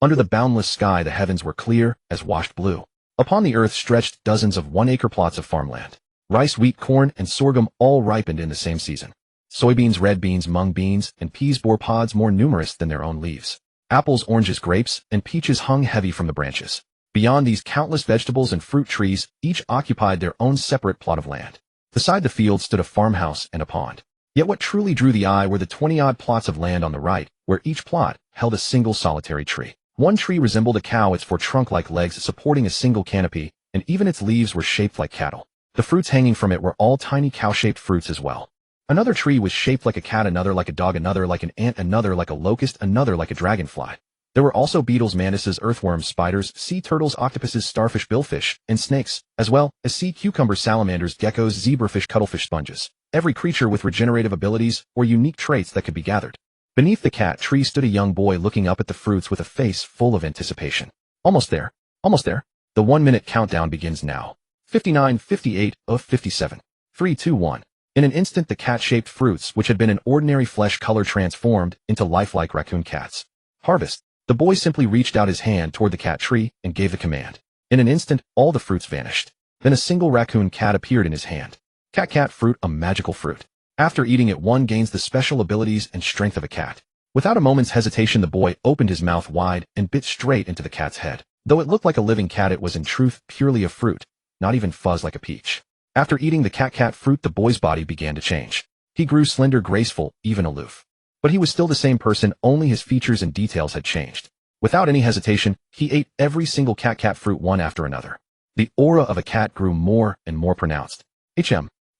Under the boundless sky the heavens were clear as washed blue. Upon the earth stretched dozens of one-acre plots of farmland. Rice, wheat, corn, and sorghum all ripened in the same season. Soybeans, red beans, mung beans, and peas bore pods more numerous than their own leaves. Apples, oranges, grapes, and peaches hung heavy from the branches. Beyond these countless vegetables and fruit trees, each occupied their own separate plot of land. Beside the field stood a farmhouse and a pond. Yet what truly drew the eye were the 20-odd plots of land on the right, where each plot held a single solitary tree. One tree resembled a cow, its four trunk-like legs supporting a single canopy, and even its leaves were shaped like cattle. The fruits hanging from it were all tiny cow-shaped fruits as well. Another tree was shaped like a cat, another like a dog, another like an ant, another like a locust, another like a dragonfly. There were also beetles, mantises, earthworms, spiders, sea turtles, octopuses, starfish, billfish, and snakes, as well as sea cucumbers, salamanders, geckos, zebrafish, cuttlefish, sponges. Every creature with regenerative abilities or unique traits that could be gathered. Beneath the cat tree stood a young boy looking up at the fruits with a face full of anticipation. Almost there. Almost there. The 1-minute countdown begins now. 59, 58, 57. 3, 2, 1. In an instant the cat-shaped fruits, which had been an ordinary flesh color, transformed into lifelike raccoon cats. Harvest. The boy simply reached out his hand toward the cat tree and gave the command. In an instant, all the fruits vanished. Then a single raccoon cat appeared in his hand. Cat fruit, a magical fruit. After eating it, one gains the special abilities and strength of a cat. Without a moment's hesitation, the boy opened his mouth wide and bit straight into the cat's head. Though it looked like a living cat, it was in truth purely a fruit, not even fuzz like a peach. After eating the cat fruit, the boy's body began to change. He grew slender, graceful, even aloof. But he was still the same person, only his features and details had changed. Without any hesitation, he ate every single cat fruit one after another. The aura of a cat grew more and more pronounced.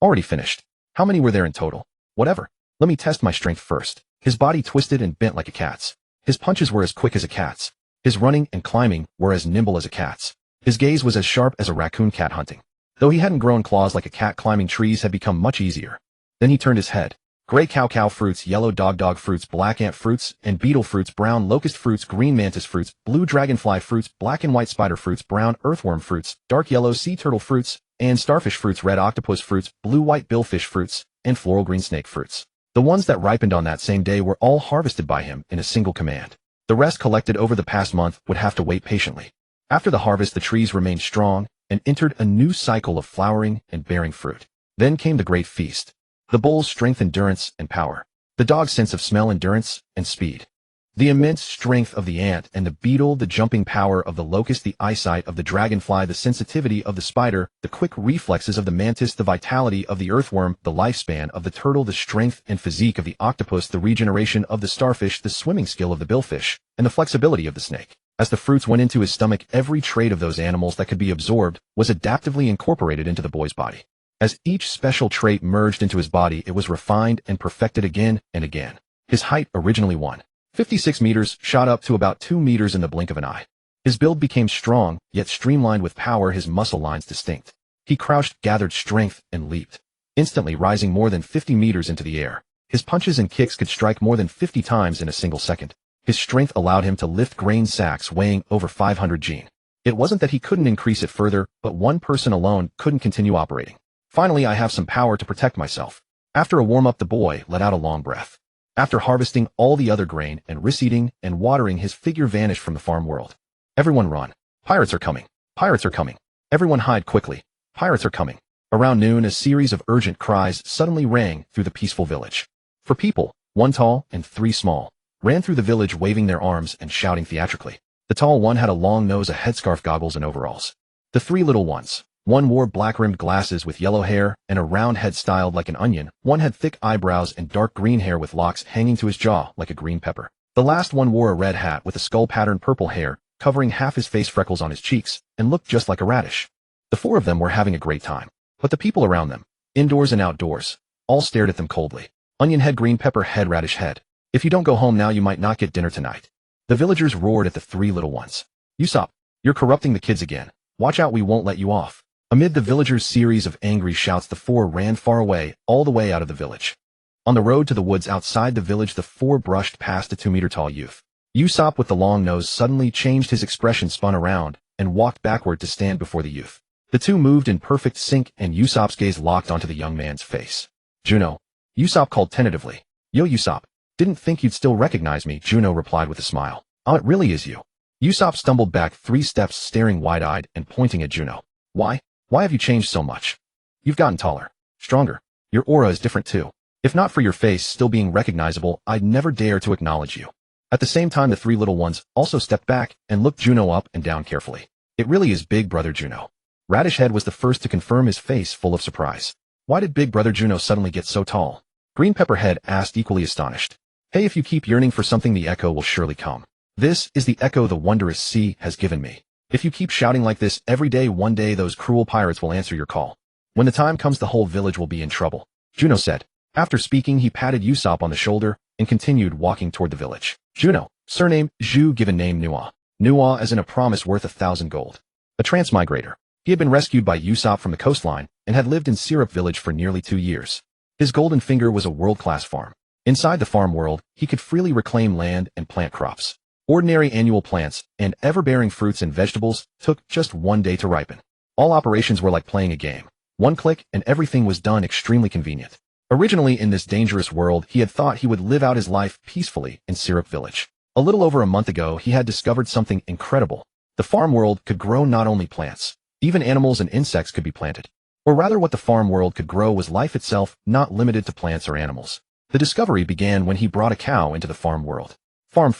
Already finished. How many were there in total? Whatever. Let me test my strength first. His body twisted and bent like a cat's. His punches were as quick as a cat's. His running and climbing were as nimble as a cat's. His gaze was as sharp as a raccoon cat hunting. Though he hadn't grown claws like a cat, climbing trees had become much easier. Then he turned his head. Gray cow fruits, yellow dog fruits, black ant fruits, and beetle fruits, brown locust fruits, green mantis fruits, blue dragonfly fruits, black and white spider fruits, brown earthworm fruits, dark yellow sea turtle fruits, and starfish fruits, red octopus fruits, blue-white billfish fruits, and floral green snake fruits. The ones that ripened on that same day were all harvested by him in a single command. The rest, collected over the past month, would have to wait patiently. After the harvest, the trees remained strong and entered a new cycle of flowering and bearing fruit. Then came the great feast. The bull's strength, endurance, and power. The dog's sense of smell, endurance, and speed. The immense strength of the ant and the beetle, the jumping power of the locust, the eyesight of the dragonfly, the sensitivity of the spider, the quick reflexes of the mantis, the vitality of the earthworm, the lifespan of the turtle, the strength and physique of the octopus, the regeneration of the starfish, the swimming skill of the billfish, and the flexibility of the snake. As the fruits went into his stomach, every trait of those animals that could be absorbed was adaptively incorporated into the boy's body. As each special trait merged into his body, it was refined and perfected again and again. His height, originally 1.56 meters, shot up to about 2 meters in the blink of an eye. His build became strong, yet streamlined with power, his muscle lines distinct. He crouched, gathered strength, and leaped, instantly rising more than 50 meters into the air. His punches and kicks could strike more than 50 times in a single second. His strength allowed him to lift grain sacks weighing over 500 g. It wasn't that he couldn't increase it further, but one person alone couldn't continue operating. Finally, I have some power to protect myself. After a warm-up, the boy let out a long breath. After harvesting all the other grain and reseeding and watering, his figure vanished from the farm world. Everyone run. Pirates are coming. Pirates are coming. Everyone hide quickly. Pirates are coming. Around noon, a series of urgent cries suddenly rang through the peaceful village. 4 people, 1 tall and 3 small, ran through the village waving their arms and shouting theatrically. The tall one had a long nose, a headscarf, goggles, and overalls. The 3 little ones. One wore black-rimmed glasses with yellow hair and a round head styled like an onion. One had thick eyebrows and dark green hair with locks hanging to his jaw like a green pepper. The last one wore a red hat with a skull-patterned purple hair covering half his face, freckles on his cheeks, and looked just like a radish. The 4 of them were having a great time. But the people around them, indoors and outdoors, all stared at them coldly. Onion head, green pepper head, radish head. If you don't go home now, you might not get dinner tonight. The villagers roared at the 3 little ones. Usopp, you're corrupting the kids again. Watch out, we won't let you off. Amid the villagers' series of angry shouts, the 4 ran far away, all the way out of the village. On the road to the woods outside the village, the 4 brushed past a 2-meter-tall youth. Usopp with the long nose suddenly changed his expression, spun around, and walked backward to stand before the youth. The 2 moved in perfect sync, and Usopp's gaze locked onto the young man's face. Juno. Usopp called tentatively. Yo, Usopp. Didn't think you'd still recognize me, Juno replied with a smile. Oh, it really is you. Usopp stumbled back 3 steps, staring wide-eyed and pointing at Juno. Why? Why have you changed so much? You've gotten taller, stronger. Your aura is different too. If not for your face still being recognizable, I'd never dare to acknowledge you. At the same time, the 3 little ones also stepped back and looked Juno up and down carefully. It really is Big Brother Juno. Radish Head was the first to confirm, his face full of surprise. Why did Big Brother Juno suddenly get so tall? Green Pepper Head asked, equally astonished. Hey, if you keep yearning for something, the echo will surely come. This is the echo the wondrous sea has given me. If you keep shouting like this every day, one day those cruel pirates will answer your call. When the time comes, the whole village will be in trouble, Juno said. After speaking, he patted Usopp on the shoulder and continued walking toward the village. Juno, surname Zhu, given name Nua. Nua as in a promise worth 1,000 gold. A transmigrator. He had been rescued by Usopp from the coastline and had lived in Syrup Village for nearly 2 years. His golden finger was a world-class farm. Inside the farm world, he could freely reclaim land and plant crops. Ordinary annual plants and ever-bearing fruits and vegetables took just 1 day to ripen. All operations were like playing a game. 1 click and everything was done, extremely convenient. Originally in this dangerous world, he had thought he would live out his life peacefully in Syrup Village. A little over a month ago, he had discovered something incredible. The farm world could grow not only plants, even animals and insects could be planted. Or rather, what the farm world could grow was life itself, not limited to plants or animals. The discovery began when he brought a cow into the farm world. Farm.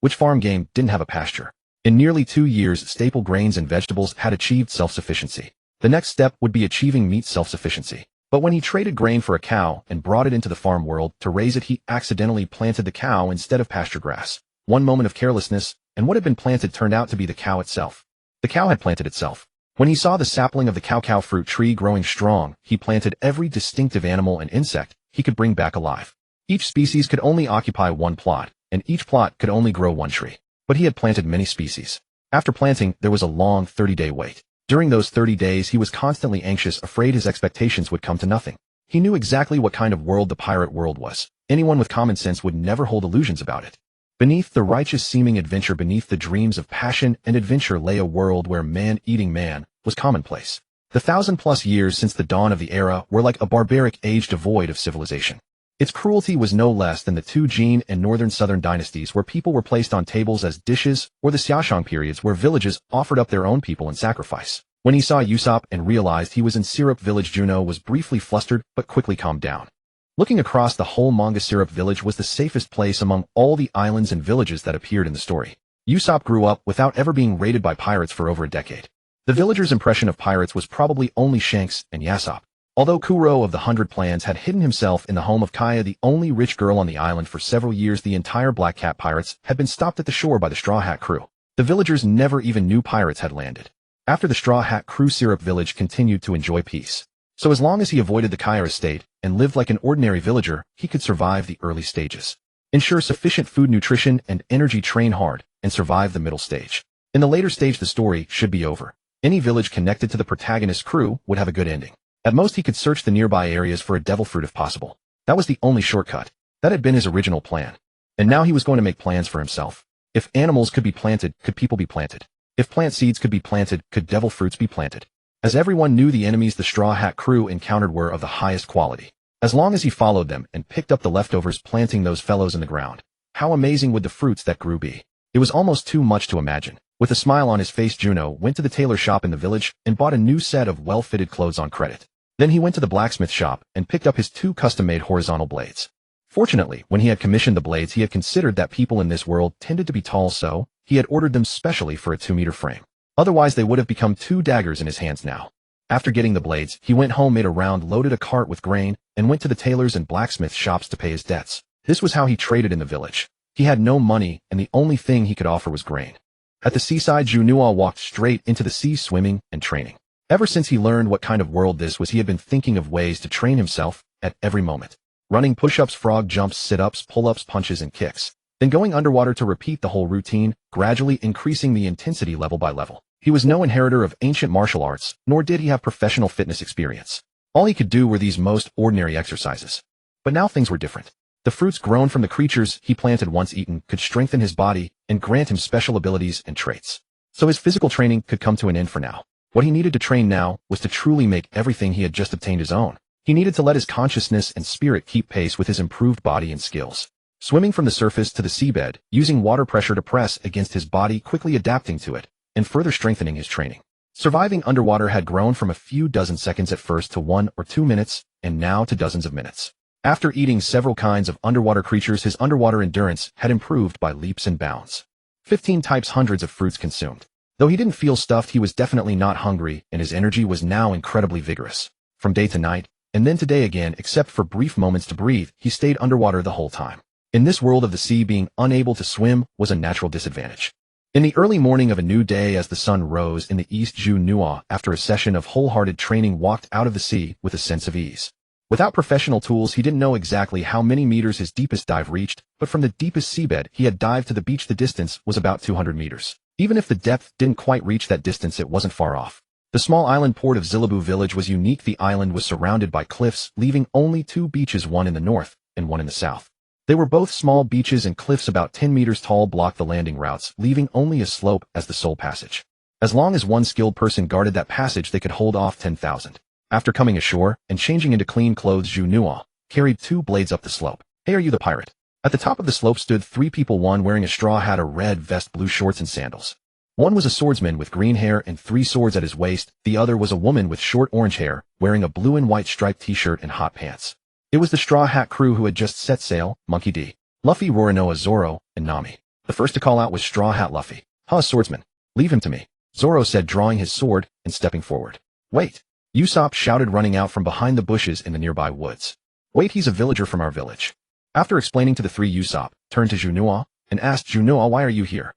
Which farm game didn't have a pasture? In nearly 2 years, staple grains and vegetables had achieved self-sufficiency. The next step would be achieving meat self-sufficiency. But when he traded grain for a cow and brought it into the farm world to raise it, he accidentally planted the cow instead of pasture grass. 1 moment of carelessness, and what had been planted turned out to be the cow itself. The cow had planted itself. When he saw the sapling of the cow fruit tree growing strong, he planted every distinctive animal and insect he could bring back alive. Each species could only occupy 1 plot, and each plot could only grow 1 tree. But he had planted many species. After planting, there was a long 30-day wait. During those 30 days, he was constantly anxious, afraid his expectations would come to nothing. He knew exactly what kind of world the pirate world was. Anyone with common sense would never hold illusions about it. Beneath the righteous-seeming adventure, beneath the dreams of passion and adventure, lay a world where man-eating man was commonplace. The 1,000+ years since the dawn of the era were like a barbaric age devoid of civilization. Its cruelty was no less than the 2 Jin and northern southern dynasties, where people were placed on tables as dishes, or the Xiaoshang periods where villages offered up their own people in sacrifice. When he saw Usopp and realized he was in Syrup Village, Juno was briefly flustered but quickly calmed down. Looking across the whole manga, Syrup Village was the safest place among all the islands and villages that appeared in the story. Usopp grew up without ever being raided by pirates for over a decade. The villagers' impression of pirates was probably only Shanks and Usopp. Although Kuro of the 100 Plans had hidden himself in the home of Kaya, the only rich girl on the island, for several years, the entire Black Cat pirates had been stopped at the shore by the Straw Hat crew. The villagers never even knew pirates had landed. After the Straw Hat crew, Syrup Village continued to enjoy peace. So as long as he avoided the Kaya estate and lived like an ordinary villager, he could survive the early stages, ensure sufficient food, nutrition, and energy, train hard, and survive the middle stage. In the later stage, the story should be over. Any village connected to the protagonist's crew would have a good ending. At most, he could search the nearby areas for a devil fruit if possible. That was the only shortcut. That had been his original plan. And now he was going to make plans for himself. If animals could be planted, could people be planted? If plant seeds could be planted, could devil fruits be planted? As everyone knew, the enemies the Straw Hat crew encountered were of the highest quality. As long as he followed them and picked up the leftovers, planting those fellows in the ground, how amazing would the fruits that grew be? It was almost too much to imagine. With a smile on his face, Juno went to the tailor shop in the village and bought a new set of well-fitted clothes on credit. Then he went to the blacksmith shop and picked up his 2 custom-made horizontal blades. Fortunately, when he had commissioned the blades, he had considered that people in this world tended to be tall, so he had ordered them specially for a 2-meter frame. Otherwise, they would have become 2 daggers in his hands now. After getting the blades, he went home, made a round, loaded a cart with grain, and went to the tailors and blacksmith shops to pay his debts. This was how he traded in the village. He had no money, and the only thing he could offer was grain. At the seaside, Juno walked straight into the sea, swimming and training. Ever since he learned what kind of world this was, he had been thinking of ways to train himself at every moment. Running, push-ups, frog jumps, sit-ups, pull-ups, punches, and kicks. Then going underwater to repeat the whole routine, gradually increasing the intensity level by level. He was no inheritor of ancient martial arts, nor did he have professional fitness experience. All he could do were these most ordinary exercises. But now things were different. The fruits grown from the creatures he planted, once eaten, could strengthen his body and grant him special abilities and traits. So his physical training could come to an end for now. What he needed to train now was to truly make everything he had just obtained his own. He needed to let his consciousness and spirit keep pace with his improved body and skills. swimming from the surface to the seabed, using water pressure to press against his body, quickly adapting to it, and further strengthening his training. Surviving underwater had grown from a few dozen seconds at first to 1 or 2 minutes, and now to dozens of minutes. After eating several kinds of underwater creatures, his underwater endurance had improved by leaps and bounds. 15 types, hundreds of fruits consumed. Though he didn't feel stuffed, he was definitely not hungry, and his energy was now incredibly vigorous. From day to night, and then to day again, except for brief moments to breathe, he stayed underwater the whole time. In this world of the sea, being unable to swim was a natural disadvantage. In the early morning of a new day, as the sun rose in the east, Juno, after a session of wholehearted training, walked out of the sea with a sense of ease. Without professional tools, he didn't know exactly how many meters his deepest dive reached, but from the deepest seabed he had dived to the beach, the distance was about 200 meters. Even if the depth didn't quite reach that distance, it wasn't far off. The small island port of Zilabu village was unique. The island was surrounded by cliffs, leaving only 2 beaches, one in the north and one in the south. They were both small beaches, and cliffs about 10 meters tall blocked the landing routes, leaving only a slope as the sole passage. As long as one skilled person guarded that passage, they could hold off 10,000. After coming ashore and changing into clean clothes, Juno carried 2 blades up the slope. "Hey, are you the pirate?" At the top of the slope stood 3 people, one wearing a straw hat, a red vest, blue shorts, and sandals. One was a swordsman with green hair and 3 swords at his waist. The other was a woman with short orange hair, wearing a blue and white striped t-shirt and hot pants. It was the Straw Hat crew who had just set sail: Monkey D, Luffy, Roronoa, Zoro, and Nami. The first to call out was Straw Hat Luffy. "Huh, swordsman. Leave him to me," Zoro said, drawing his sword and stepping forward. "Wait," Usopp shouted, running out from behind the bushes in the nearby woods. "Wait, he's a villager from our village." After explaining to the 3, Usopp turned to Juno and asked, "Juno, why are you here?"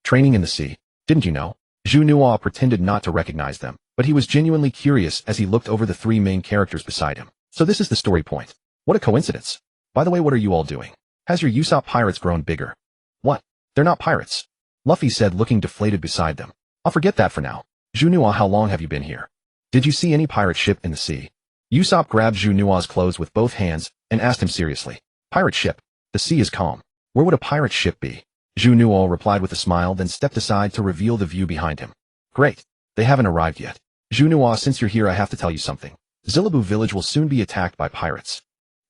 "Training in the sea. Didn't you know?" Juno pretended not to recognize them, but he was genuinely curious as he looked over the 3 main characters beside him. "So this is the story point. What a coincidence. By the way, what are you all doing? Has your Usopp pirates grown bigger?" "What? They're not pirates," Luffy said, looking deflated beside them. "I'll forget that for now. Juno, how long have you been here? Did you see any pirate ship in the sea?" Usopp grabbed Juno's clothes with both hands and asked him seriously. "Pirate ship? The sea is calm. Where would a pirate ship be?" Juno replied with a smile, then stepped aside to reveal the view behind him. "Great. They haven't arrived yet. Juno, since you're here, I have to tell you something. Zilabu village will soon be attacked by pirates.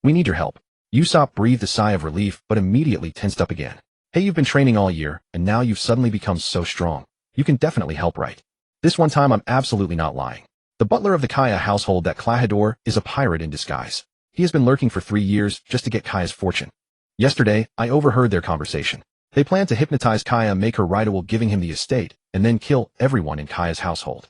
We need your help." Usopp breathed a sigh of relief, but immediately tensed up again. "Hey, you've been training all year, and now you've suddenly become so strong. You can definitely help, right? This one time I'm absolutely not lying. The butler of the Kaya household, that Klahadore, is a pirate in disguise. He has been lurking for 3 years just to get Kaya's fortune. Yesterday, I overheard their conversation. They plan to hypnotize Kaya, make her rightable, giving him the estate, and then kill everyone in Kaya's household.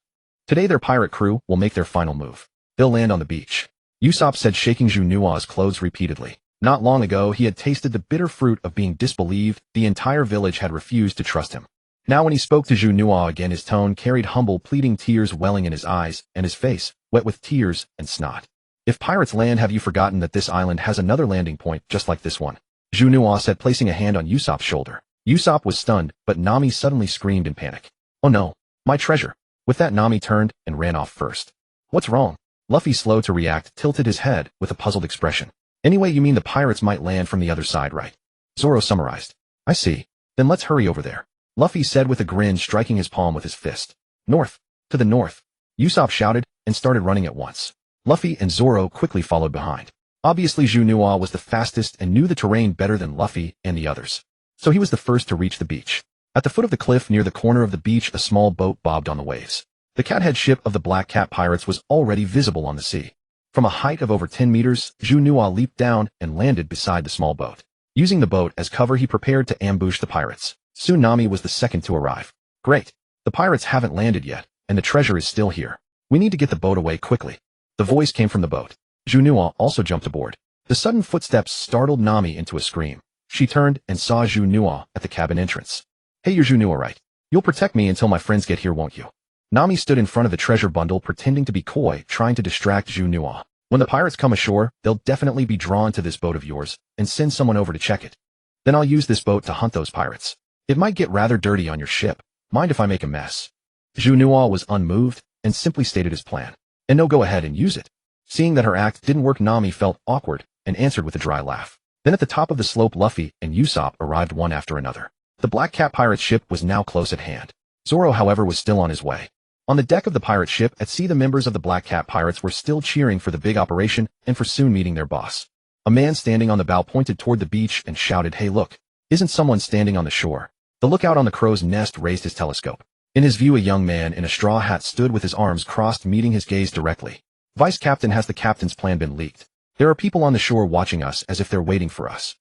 Today their pirate crew will make their final move. They'll land on the beach." Usopp said, shaking Juno's clothes repeatedly. Not long ago, he had tasted the bitter fruit of being disbelieved. The entire village had refused to trust him. Now when he spoke to Juno again, his tone carried humble, pleading, tears welling in his eyes, and his face wet with tears and snot. "If pirates land, have you forgotten that this island has another landing point just like this one?" Juno said, placing a hand on Usopp's shoulder. Usopp was stunned, but Nami suddenly screamed in panic. "Oh no, my treasure!" With that, Nami turned and ran off first. "What's wrong?" Luffy, slow to react, tilted his head with a puzzled expression. "Anyway, you mean the pirates might land from the other side, right?" Zoro summarized. "I see. Then let's hurry over there," Luffy said with a grin, striking his palm with his fist. "North. To the north," Usopp shouted and started running at once. Luffy and Zoro quickly followed behind. Obviously, Juno was the fastest and knew the terrain better than Luffy and the others. So he was the first to reach the beach. At the foot of the cliff near the corner of the beach, a small boat bobbed on the waves. The cathead ship of the Black Cat pirates was already visible on the sea. From a height of over 10 meters, Juno leaped down and landed beside the small boat. Using the boat as cover, he prepared to ambush the pirates. Soon Nami was the second to arrive. "Great. The pirates haven't landed yet, and the treasure is still here. We need to get the boat away quickly." The voice came from the boat. Juno also jumped aboard. The sudden footsteps startled Nami into a scream. She turned and saw Juno at the cabin entrance. "Hey, you're Juno, right? You'll protect me until my friends get here, won't you?" Nami stood in front of the treasure bundle, pretending to be coy, trying to distract Juno. "When the pirates come ashore, they'll definitely be drawn to this boat of yours, and send someone over to check it. Then I'll use this boat to hunt those pirates. It might get rather dirty on your ship. Mind if I make a mess?" Juno was unmoved and simply stated his plan. "And no, go ahead and use it." Seeing that her act didn't work, Nami felt awkward and answered with a dry laugh. Then at the top of the slope, Luffy and Usopp arrived one after another. The Black Cat pirate ship was now close at hand. Zoro, however, was still on his way. On the deck of the pirate ship at sea, the members of the Black Cat pirates were still cheering for the big operation and for soon meeting their boss. A man standing on the bow pointed toward the beach and shouted, "Hey look, isn't someone standing on the shore?" The lookout on the crow's nest raised his telescope. In his view, a young man in a straw hat stood with his arms crossed, meeting his gaze directly. "Vice Captain, has the captain's plan been leaked? There are people on the shore watching us as if they're waiting for us."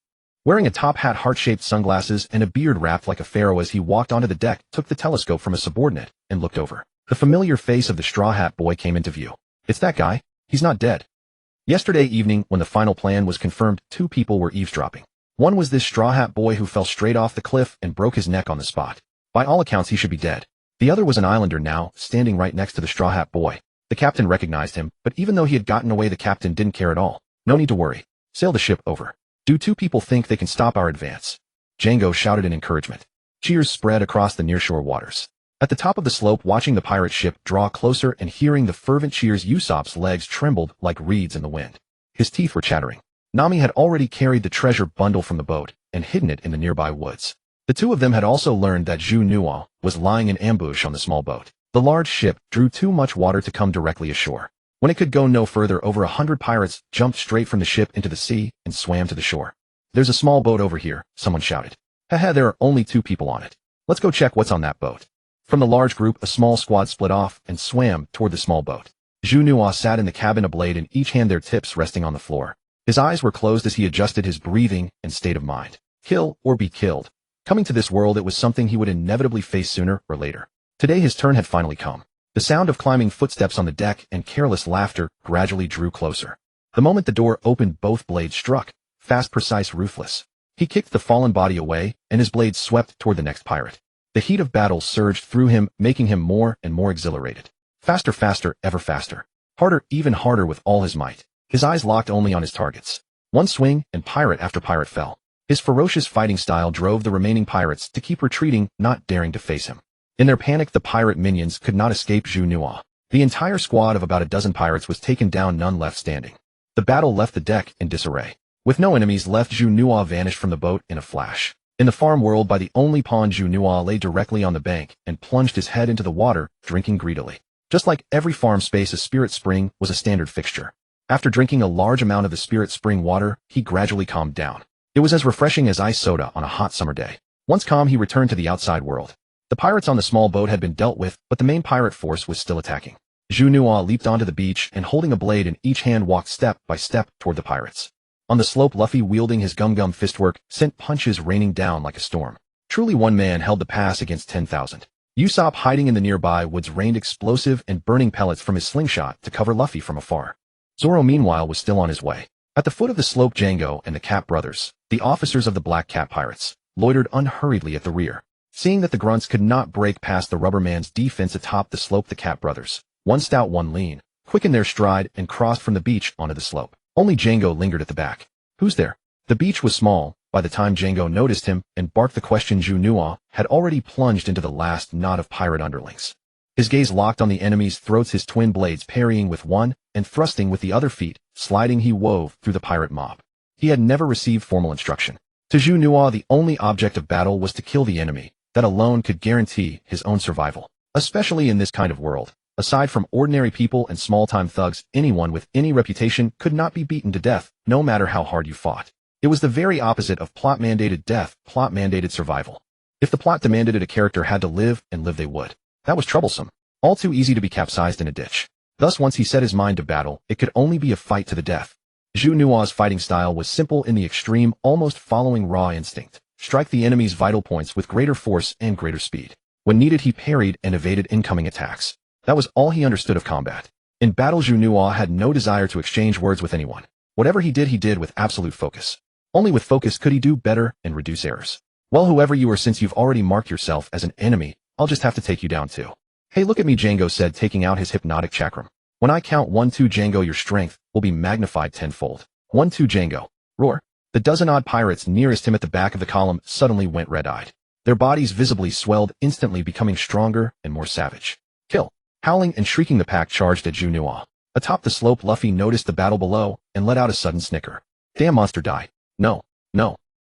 Wearing a top hat, heart-shaped sunglasses, and a beard wrapped like a pharaoh, as he walked onto the deck, took the telescope from a subordinate, and looked over. The familiar face of the straw hat boy came into view. "It's that guy. He's not dead." Yesterday evening, when the final plan was confirmed, 2 people were eavesdropping. One was this straw hat boy who fell straight off the cliff and broke his neck on the spot. By all accounts, he should be dead. The other was an islander now, standing right next to the straw hat boy. The captain recognized him, but even though he had gotten away, the captain didn't care at all. "No need to worry. Sail the ship over. Do 2 people think they can stop our advance?" Django shouted in encouragement. Cheers spread across the nearshore waters. At the top of the slope, watching the pirate ship draw closer and hearing the fervent cheers, Usopp's legs trembled like reeds in the wind. His teeth were chattering. Nami had already carried the treasure bundle from the boat and hidden it in the nearby woods. The 2 of them had also learned that Juno was lying in ambush on the small boat. The large ship drew too much water to come directly ashore. When it could go no further, over 100 pirates jumped straight from the ship into the sea and swam to the shore. "There's a small boat over here," someone shouted. "Haha, there are only 2 people on it. Let's go check what's on that boat." From the large group, a small squad split off and swam toward the small boat. Juno sat in the cabin, a blade in each hand, their tips resting on the floor. His eyes were closed as he adjusted his breathing and state of mind. Kill or be killed. Coming to this world, it was something he would inevitably face sooner or later. Today his turn had finally come. The sound of climbing footsteps on the deck and careless laughter gradually drew closer. The moment the door opened, both blades struck, fast, precise, ruthless. He kicked the fallen body away, and his blade swept toward the next pirate. The heat of battle surged through him, making him more and more exhilarated. Faster, faster, ever faster. Harder, even harder, with all his might. His eyes locked only on his targets. One swing, and pirate after pirate fell. His ferocious fighting style drove the remaining pirates to keep retreating, not daring to face him. In their panic, the pirate minions could not escape Juno. The entire squad of about a dozen pirates was taken down, none left standing. The battle left the deck in disarray. With no enemies left, Juno vanished from the boat in a flash. In the farm world, by the only pond, Juno lay directly on the bank and plunged his head into the water, drinking greedily. Just like every farm space, a spirit spring was a standard fixture. After drinking a large amount of the spirit spring water, he gradually calmed down. It was as refreshing as ice soda on a hot summer day. Once calm, he returned to the outside world. The pirates on the small boat had been dealt with, but the main pirate force was still attacking. Juno leaped onto the beach and, holding a blade in each hand, walked step by step toward the pirates. On the slope, Luffy, wielding his gum-gum fistwork, sent punches raining down like a storm. Truly, one man held the pass against 10,000. Usopp, hiding in the nearby woods, rained explosive and burning pellets from his slingshot to cover Luffy from afar. Zoro, meanwhile, was still on his way. At the foot of the slope, Django and the Cat brothers, the officers of the Black Cat Pirates, loitered unhurriedly at the rear. Seeing that the grunts could not break past the rubber man's defense atop the slope, the Cat brothers, one stout, one lean, quickened their stride and crossed from the beach onto the slope. Only Django lingered at the back. "Who's there?" The beach was small. By the time Django noticed him and barked the question, Juno had already plunged into the last knot of pirate underlings. His gaze locked on the enemy's throats, his twin blades parrying with one and thrusting with the other feet, sliding he wove through the pirate mob. He had never received formal instruction. To Juno, the only object of battle was to kill the enemy. That alone could guarantee his own survival. Especially in this kind of world. Aside from ordinary people and small-time thugs, anyone with any reputation could not be beaten to death, no matter how hard you fought. It was the very opposite of plot-mandated death, plot-mandated survival. If the plot demanded it, a character had to live, and live they would. That was troublesome. All too easy to be capsized in a ditch. Thus, once he set his mind to battle, it could only be a fight to the death. Juno's fighting style was simple in the extreme, almost following raw instinct. Strike the enemy's vital points with greater force and greater speed. When needed, he parried and evaded incoming attacks. That was all he understood of combat. In battle, Juno had no desire to exchange words with anyone. Whatever he did with absolute focus. Only with focus could he do better and reduce errors. "Well, whoever you are, since you've already marked yourself as an enemy, I'll just have to take you down too." "Hey, look at me," Django said, taking out his hypnotic chakram. "When I count 1, 2, Django, your strength will be magnified tenfold. 1, 2, Django. Roar." The dozen-odd pirates nearest him at the back of the column suddenly went red-eyed. Their bodies visibly swelled, instantly becoming stronger and more savage. "Kill." Howling and shrieking, the pack charged at Juno. Atop the slope, Luffy noticed the battle below and let out a sudden snicker. "Damn monster, die. No,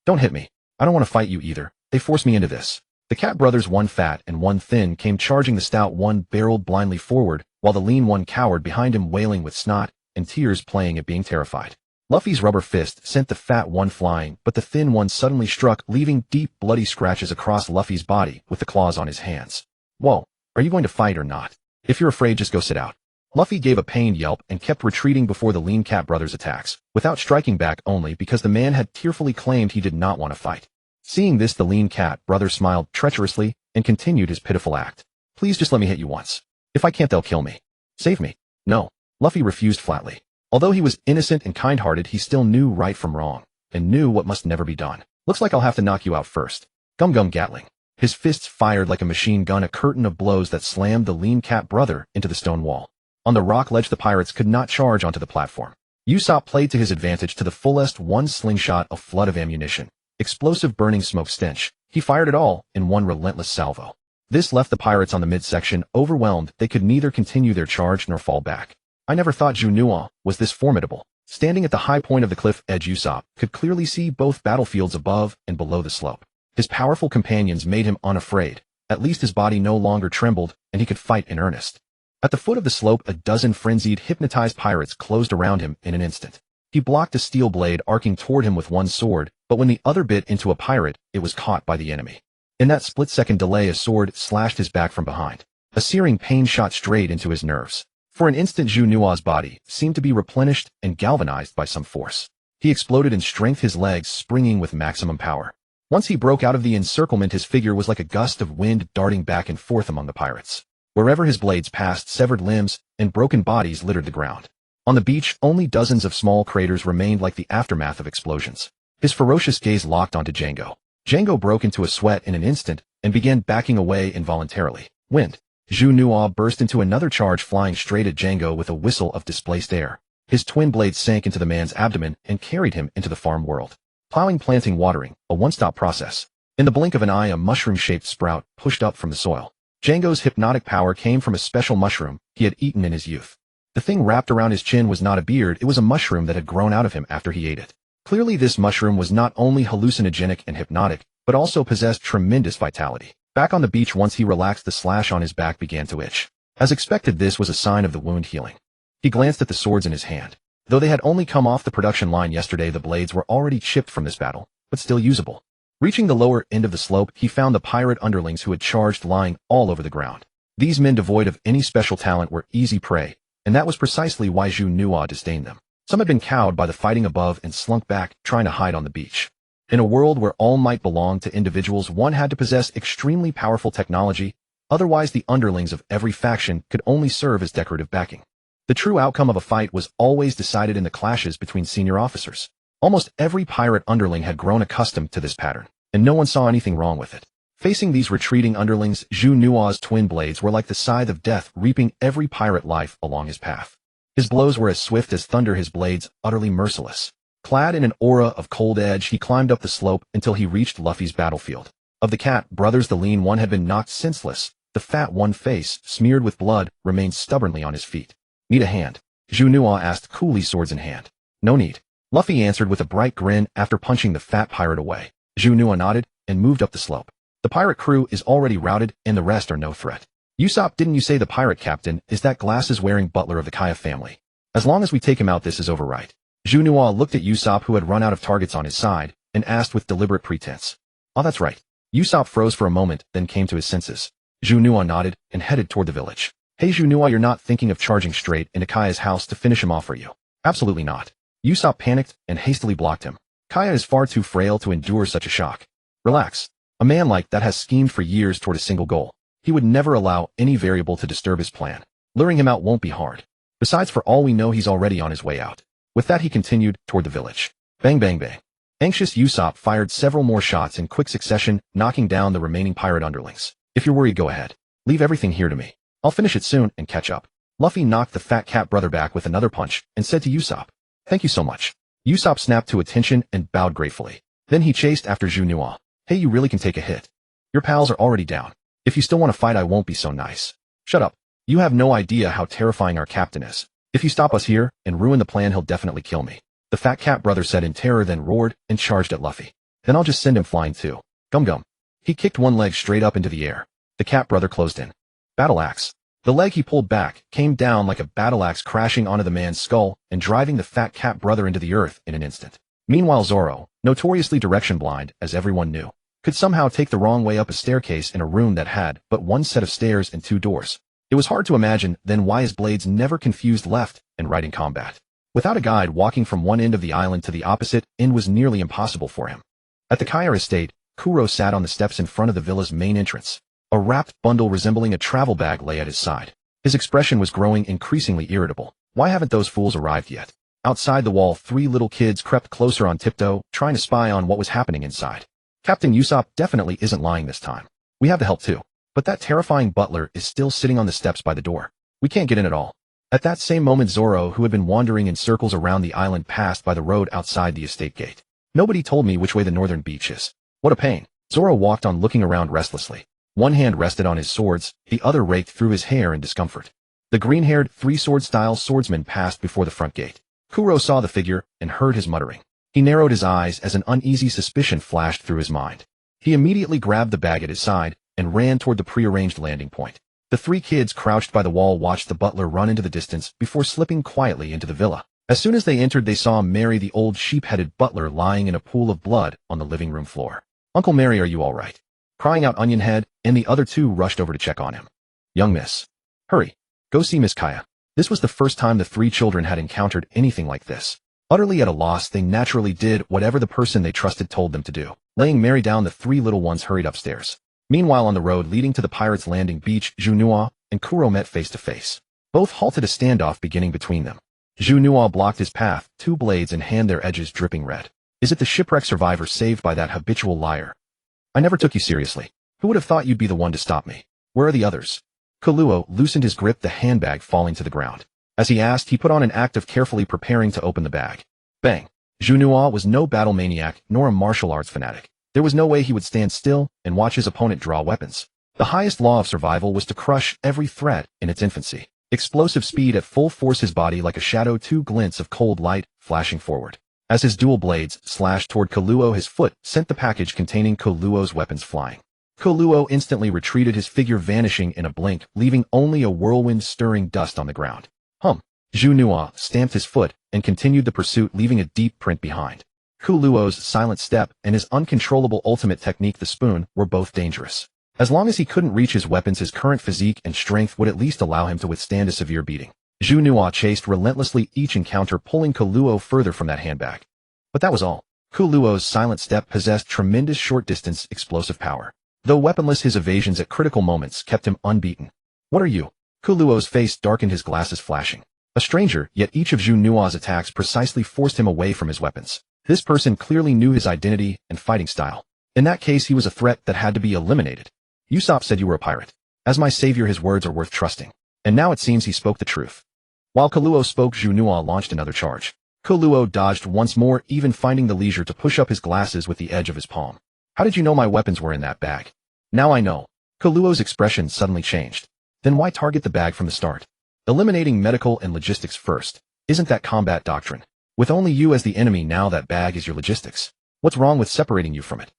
don't hit me. I don't want to fight you either. They forced me into this." The Cat brothers, one fat and one thin, came charging. The stout one barreled blindly forward, while the lean one cowered behind him, wailing with snot and tears playing at being terrified. Luffy's rubber fist sent the fat one flying, but the thin one suddenly struck, leaving deep, bloody scratches across Luffy's body with the claws on his hands. Whoa, are you going to fight or not? If you're afraid, just go sit out. Luffy gave a pained yelp and kept retreating before the lean cat brothers' attacks, without striking back, only because the man had tearfully claimed he did not want to fight. Seeing this, the lean cat brother smiled treacherously and continued his pitiful act. Please just let me hit you once. If I can't, they'll kill me. Save me. No. Luffy refused flatly. Although he was innocent and kind-hearted, he still knew right from wrong, and knew what must never be done. Looks like I'll have to knock you out first. Gum Gum Gatling. His fists fired like a machine gun, a curtain of blows that slammed the lean cat brother into the stone wall. On the rock ledge, the pirates could not charge onto the platform. Usopp played to his advantage to the fullest, one slingshot, a flood of ammunition. Explosive burning smoke stench. He fired it all in one relentless salvo. This left the pirates on the midsection overwhelmed. They could neither continue their charge nor fall back. I never thought Juno was this formidable. Standing at the high point of the cliff edge, Usopp could clearly see both battlefields above and below the slope. His powerful companions made him unafraid. At least his body no longer trembled, and he could fight in earnest. At the foot of the slope, a dozen frenzied, hypnotized pirates closed around him in an instant. He blocked a steel blade arcing toward him with one sword, but when the other bit into a pirate, it was caught by the enemy. In that split-second delay, a sword slashed his back from behind. A searing pain shot straight into his nerves. For an instant, Juno's body seemed to be replenished and galvanized by some force. He exploded in strength, his legs springing with maximum power. Once he broke out of the encirclement, his figure was like a gust of wind darting back and forth among the pirates. Wherever his blades passed, severed limbs and broken bodies littered the ground. On the beach, only dozens of small craters remained like the aftermath of explosions. His ferocious gaze locked onto Django. Django broke into a sweat in an instant and began backing away involuntarily. Wind. Juno burst into another charge, flying straight at Django with a whistle of displaced air. His twin blades sank into the man's abdomen and carried him into the farm world. Plowing, planting, watering, a one-stop process. In the blink of an eye, a mushroom-shaped sprout pushed up from the soil. Django's hypnotic power came from a special mushroom he had eaten in his youth. The thing wrapped around his chin was not a beard, it was a mushroom that had grown out of him after he ate it. Clearly, this mushroom was not only hallucinogenic and hypnotic, but also possessed tremendous vitality. Back on the beach, once he relaxed, the slash on his back began to itch. As expected, this was a sign of the wound healing. He glanced at the swords in his hand. Though they had only come off the production line yesterday, the blades were already chipped from this battle, but still usable. Reaching the lower end of the slope, he found the pirate underlings who had charged, lying all over the ground. These men, devoid of any special talent, were easy prey, and that was precisely why Juno disdained them. Some had been cowed by the fighting above and slunk back, trying to hide on the beach. In a world where all might belong to individuals, one had to possess extremely powerful technology, otherwise the underlings of every faction could only serve as decorative backing. The true outcome of a fight was always decided in the clashes between senior officers. Almost every pirate underling had grown accustomed to this pattern, and no one saw anything wrong with it. Facing these retreating underlings, Juno's twin blades were like the scythe of death, reaping every pirate life along his path. His blows were as swift as thunder, his blades utterly merciless. Clad in an aura of cold edge, he climbed up the slope until he reached Luffy's battlefield. Of the cat brothers, the lean one had been knocked senseless. The fat one, face smeared with blood, remained stubbornly on his feet. Need a hand? Juno asked coolly, swords in hand. No need. Luffy answered with a bright grin after punching the fat pirate away. Juno nodded and moved up the slope. The pirate crew is already routed and the rest are no threat. Usopp, didn't you say the pirate captain is that glasses-wearing butler of the Kaya family? As long as we take him out, this is over, right? Juno looked at Usopp, who had run out of targets on his side, and asked with deliberate pretense. Oh, that's right. Usopp froze for a moment, then came to his senses. Juno nodded and headed toward the village. Hey Juno, you're not thinking of charging straight into Kaya's house to finish him off, are you? Absolutely not. Usopp panicked and hastily blocked him. Kaya is far too frail to endure such a shock. Relax. A man like that has schemed for years toward a single goal. He would never allow any variable to disturb his plan. Luring him out won't be hard. Besides, for all we know, he's already on his way out. With that, he continued toward the village. Bang, bang, bang. Anxious Usopp fired several more shots in quick succession, knocking down the remaining pirate underlings. If you're worried, go ahead. Leave everything here to me. I'll finish it soon and catch up. Luffy knocked the fat cat brother back with another punch and said to Usopp, thank you so much. Usopp snapped to attention and bowed gratefully. Then he chased after Juno. Hey, you really can take a hit. Your pals are already down. If you still want to fight, I won't be so nice. Shut up. You have no idea how terrifying our captain is. If you stop us here and ruin the plan, he'll definitely kill me. The fat cat brother said in terror, then roared and charged at Luffy. Then I'll just send him flying too. Gum gum. He kicked one leg straight up into the air. The cat brother closed in. Battle axe. The leg he pulled back came down like a battle axe, crashing onto the man's skull and driving the fat cat brother into the earth in an instant. Meanwhile, Zoro, notoriously direction blind, as everyone knew, could somehow take the wrong way up a staircase in a room that had but one set of stairs and 2 doors. It was hard to imagine then why his blades never confused left and right in combat. Without a guide, walking from one end of the island to the opposite end was nearly impossible for him. At the Kaya estate, Kuro sat on the steps in front of the villa's main entrance. A wrapped bundle resembling a travel bag lay at his side. His expression was growing increasingly irritable. Why haven't those fools arrived yet? Outside the wall, 3 little kids crept closer on tiptoe, trying to spy on what was happening inside. Captain Usopp definitely isn't lying this time. We have the help too. But that terrifying butler is still sitting on the steps by the door. We can't get in at all. At that same moment, Zoro, who had been wandering in circles around the island, passed by the road outside the estate gate. Nobody told me which way the northern beach is. What a pain. Zoro walked on, looking around restlessly. One hand rested on his swords, the other raked through his hair in discomfort. The green-haired, 3-sword-style swordsman passed before the front gate. Kuro saw the figure and heard his muttering. He narrowed his eyes as an uneasy suspicion flashed through his mind. He immediately grabbed the bag at his side and ran toward the prearranged landing point. The 3 kids crouched by the wall watched the butler run into the distance before slipping quietly into the villa. As soon as they entered, they saw Mary, the old sheep-headed butler, lying in a pool of blood on the living room floor. "Uncle Mary, are you all right?" crying out Onion Head, and the other 2 rushed over to check on him. "Young miss. Hurry. Go see Miss Kaya." This was the first time the 3 children had encountered anything like this. Utterly at a loss, they naturally did whatever the person they trusted told them to do. Laying Mary down, the 3 little ones hurried upstairs. Meanwhile, on the road leading to the Pirates' Landing beach, Juno and Kuro met face to face. Both halted, a standoff beginning between them. Juno blocked his path, 2 blades in hand, their edges dripping red. "Is it the shipwreck survivor saved by that habitual liar? I never took you seriously. Who would have thought you'd be the one to stop me? Where are the others?" Kuluo loosened his grip, the handbag falling to the ground. As he asked, he put on an act of carefully preparing to open the bag. Bang! Juno was no battle maniac nor a martial arts fanatic. There was no way he would stand still and watch his opponent draw weapons. The highest law of survival was to crush every threat in its infancy. Explosive speed at full force, his body like a shadow, 2 glints of cold light flashing forward. As his dual blades slashed toward Kuluo, his foot sent the package containing Kuluo's weapons flying. Kuluo instantly retreated, his figure vanishing in a blink, leaving only a whirlwind stirring dust on the ground. Juno stamped his foot and continued the pursuit, leaving a deep print behind. Kuluo's silent step and his uncontrollable ultimate technique, the spoon, were both dangerous. As long as he couldn't reach his weapons, his current physique and strength would at least allow him to withstand a severe beating. Juno chased relentlessly, each encounter pulling Kuluo further from that handbag. But that was all. Kuluo's silent step possessed tremendous short-distance explosive power. Though weaponless, his evasions at critical moments kept him unbeaten. "What are you?" Kuluo's face darkened, his glasses flashing. A stranger, yet each of Juno's attacks precisely forced him away from his weapons. This person clearly knew his identity and fighting style. In that case, he was a threat that had to be eliminated. "Usopp said you were a pirate. As my savior, his words are worth trusting." And now it seems he spoke the truth. While Kuluo spoke, Juno launched another charge. Kuluo dodged once more, even finding the leisure to push up his glasses with the edge of his palm. "How did you know my weapons were in that bag?" "Now I know." Kuluo's expression suddenly changed. "Then why target the bag from the start? Eliminating medical and logistics first. Isn't that combat doctrine? With only you as the enemy, now that bag is your logistics. What's wrong with separating you from it?"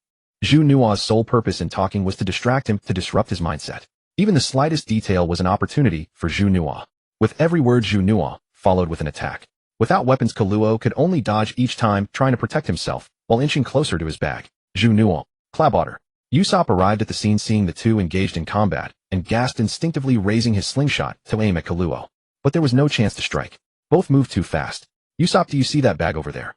Juno's sole purpose in talking was to distract him, to disrupt his mindset. Even the slightest detail was an opportunity for Juno. With every word, Juno followed with an attack. Without weapons, Kuluo could only dodge each time, trying to protect himself, while inching closer to his bag. Juno, Clabotter. Usopp arrived at the scene, seeing the 2 engaged in combat, and gasped, instinctively raising his slingshot to aim at Kuluo. But there was no chance to strike. Both moved too fast. "Usopp, do you see that bag over there?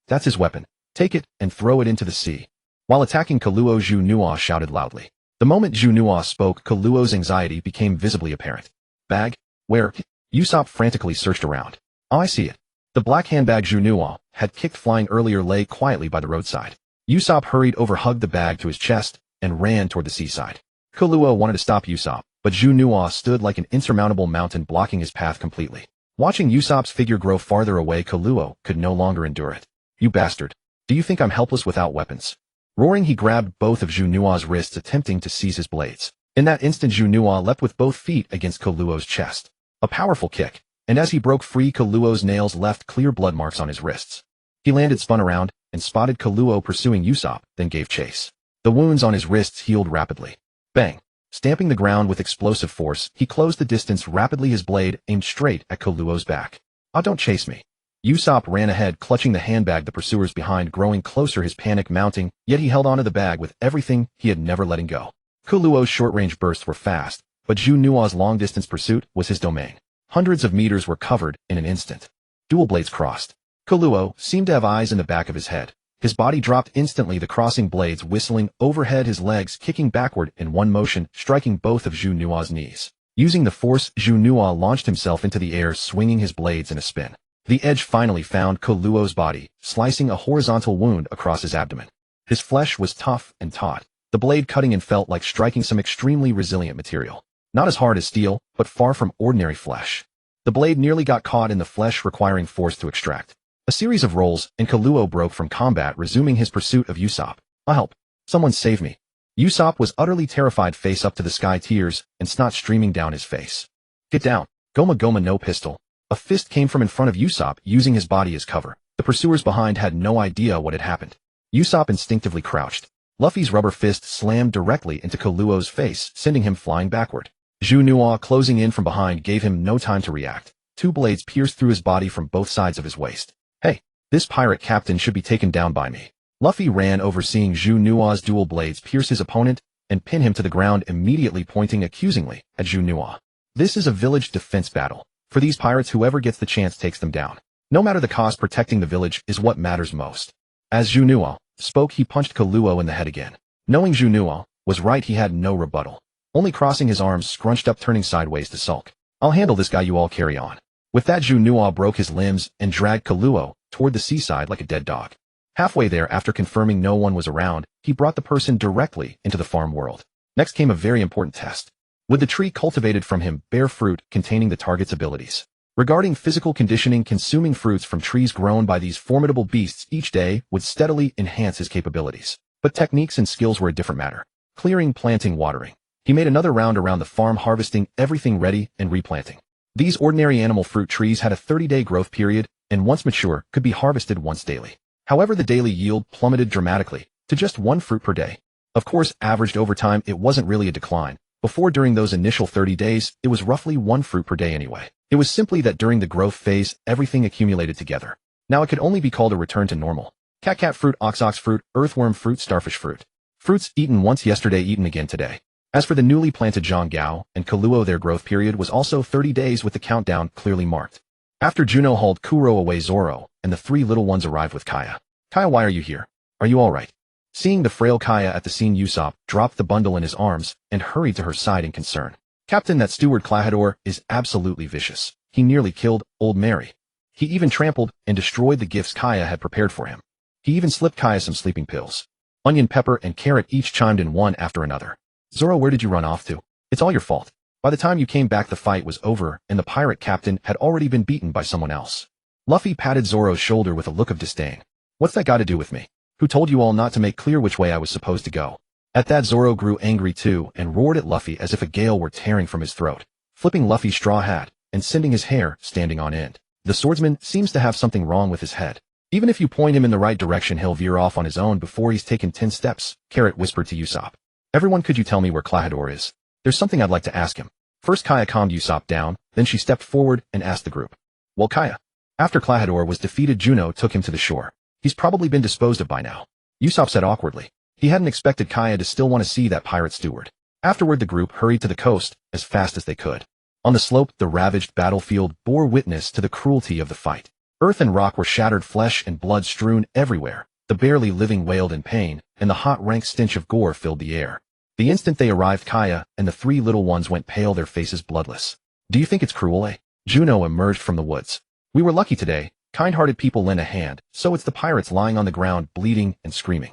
That's his weapon. Take it and throw it into the sea." While attacking Kuluo, Juno shouted loudly. The moment Juno spoke, Kuluo's anxiety became visibly apparent. "Bag? Where?" Usopp frantically searched around. "Oh, I see it." The black handbag Juno had kicked flying earlier lay quietly by the roadside. Usopp hurried over, hugged the bag to his chest, and ran toward the seaside. Kuluo wanted to stop Usopp, but Juno stood like an insurmountable mountain, blocking his path completely. Watching Usopp's figure grow farther away, Kuluo could no longer endure it. "You bastard. Do you think I'm helpless without weapons?" Roaring, he grabbed both of Juno's wrists, attempting to seize his blades. In that instant, Juno leapt with both feet against Kuluo's chest. A powerful kick, and as he broke free, Kuluo's nails left clear blood marks on his wrists. He landed, spun around, and spotted Kuluo pursuing Usopp, then gave chase. The wounds on his wrists healed rapidly. Bang! Stamping the ground with explosive force, he closed the distance rapidly, his blade aimed straight at Kuluo's back. "Ah, don't chase me." Usopp ran ahead, clutching the handbag, the pursuers behind growing closer, his panic mounting, yet he held onto the bag with everything, he had never letting go. Kuluo's short-range bursts were fast, but Juno's long-distance pursuit was his domain. Hundreds of meters were covered in an instant. Dual blades crossed. Kuluo seemed to have eyes in the back of his head. His body dropped instantly, the crossing blades whistling overhead, his legs kicking backward in one motion, striking both of Juno's knees. Using the force, Juno launched himself into the air, swinging his blades in a spin. The edge finally found Kuluo's body, slicing a horizontal wound across his abdomen. His flesh was tough and taut, the blade cutting and felt like striking some extremely resilient material. Not as hard as steel, but far from ordinary flesh. The blade nearly got caught in the flesh, requiring force to extract. A series of rolls, and Kuluo broke from combat, resuming his pursuit of Usopp. "I'll help. Someone save me." Usopp was utterly terrified, face up to the sky, tears and snot streaming down his face. "Get down. Goma Goma, no pistol." A fist came from in front of Usopp, using his body as cover. The pursuers behind had no idea what had happened. Usopp instinctively crouched. Luffy's rubber fist slammed directly into Kuluo's face, sending him flying backward. Juno, closing in from behind, gave him no time to react. Two blades pierced through his body from both sides of his waist. "Hey, this pirate captain should be taken down by me." Luffy ran over, seeing Juno's dual blades pierce his opponent and pin him to the ground, immediately pointing accusingly at Juno. "This is a village defense battle. For these pirates, whoever gets the chance takes them down. No matter the cost, protecting the village is what matters most." As Juno spoke, he punched Kuluo in the head again. Knowing Juno was right, he had no rebuttal. Only crossing his arms, scrunched up, turning sideways to sulk. "I'll handle this guy, you all carry on." With that, Juno broke his limbs and dragged Kuluo toward the seaside like a dead dog. Halfway there, after confirming no one was around, he brought the person directly into the farm world. Next came a very important test. Would the tree cultivated from him bear fruit containing the target's abilities? Regarding physical conditioning, consuming fruits from trees grown by these formidable beasts each day would steadily enhance his capabilities. But techniques and skills were a different matter. Clearing, planting, watering. He made another round around the farm, harvesting everything ready and replanting. These ordinary animal fruit trees had a 30-day growth period, and once mature, could be harvested once daily. However, the daily yield plummeted dramatically to just one fruit per day. Of course, averaged over time, it wasn't really a decline. Before, during those initial 30 days, it was roughly one fruit per day anyway. It was simply that during the growth phase, everything accumulated together. Now it could only be called a return to normal. Cat fruit, ox fruit, earthworm fruit, starfish fruit. Fruits eaten once yesterday, eaten again today. As for the newly planted Zhang and Kuluo, their growth period was also 30 days, with the countdown clearly marked. After Juno hauled Kuro away, Zoro and the three little ones arrived with Kaya. "Kaya, why are you here? Are you all right?" Seeing the frail Kaya at the scene, Usopp dropped the bundle in his arms and hurried to her side in concern. "Captain, that steward Clahador is absolutely vicious. He nearly killed old Mary. He even trampled and destroyed the gifts Kaya had prepared for him. He even slipped Kaya some sleeping pills." Onion, pepper, and carrot each chimed in one after another. "Zoro, where did you run off to? It's all your fault. By the time you came back, the fight was over, and the pirate captain had already been beaten by someone else." Luffy patted Zoro's shoulder with a look of disdain. "What's that got to do with me? Who told you all not to make clear which way I was supposed to go?" At that, Zoro grew angry too, and roared at Luffy as if a gale were tearing from his throat, flipping Luffy's straw hat and sending his hair standing on end. "The swordsman seems to have something wrong with his head. Even if you point him in the right direction, he'll veer off on his own before he's taken 10 steps, Carrot whispered to Usopp. "Everyone, could you tell me where Clahador is? There's something I'd like to ask him." First, Kaya calmed Usopp down, then she stepped forward and asked the group. "Well, Kaya, after Clahador was defeated, Juno took him to the shore. He's probably been disposed of by now." Usopp said awkwardly. He hadn't expected Kaya to still want to see that pirate steward. Afterward, the group hurried to the coast as fast as they could. On the slope, the ravaged battlefield bore witness to the cruelty of the fight. Earth and rock were shattered, flesh and blood strewn everywhere. The barely living wailed in pain, and the hot, rank stench of gore filled the air. The instant they arrived, Kaya and the three little ones went pale, their faces bloodless. "Do you think it's cruel, eh?" Juno emerged from the woods. "We were lucky today. Kind-hearted people lent a hand, so it's the pirates lying on the ground, bleeding and screaming.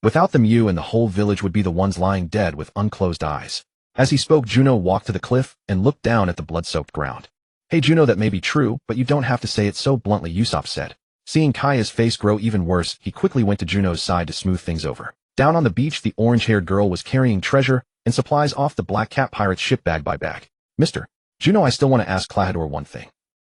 Without them, you and the whole village would be the ones lying dead with unclosed eyes." As he spoke, Juno walked to the cliff and looked down at the blood-soaked ground. "Hey Juno, that may be true, but you don't have to say it so bluntly," Usopp said. Seeing Kaya's face grow even worse, he quickly went to Juno's side to smooth things over. Down on the beach, the orange-haired girl was carrying treasure and supplies off the Black Cat pirate's ship bag by bag. "Mister Juno, I still want to ask Clahador one thing,"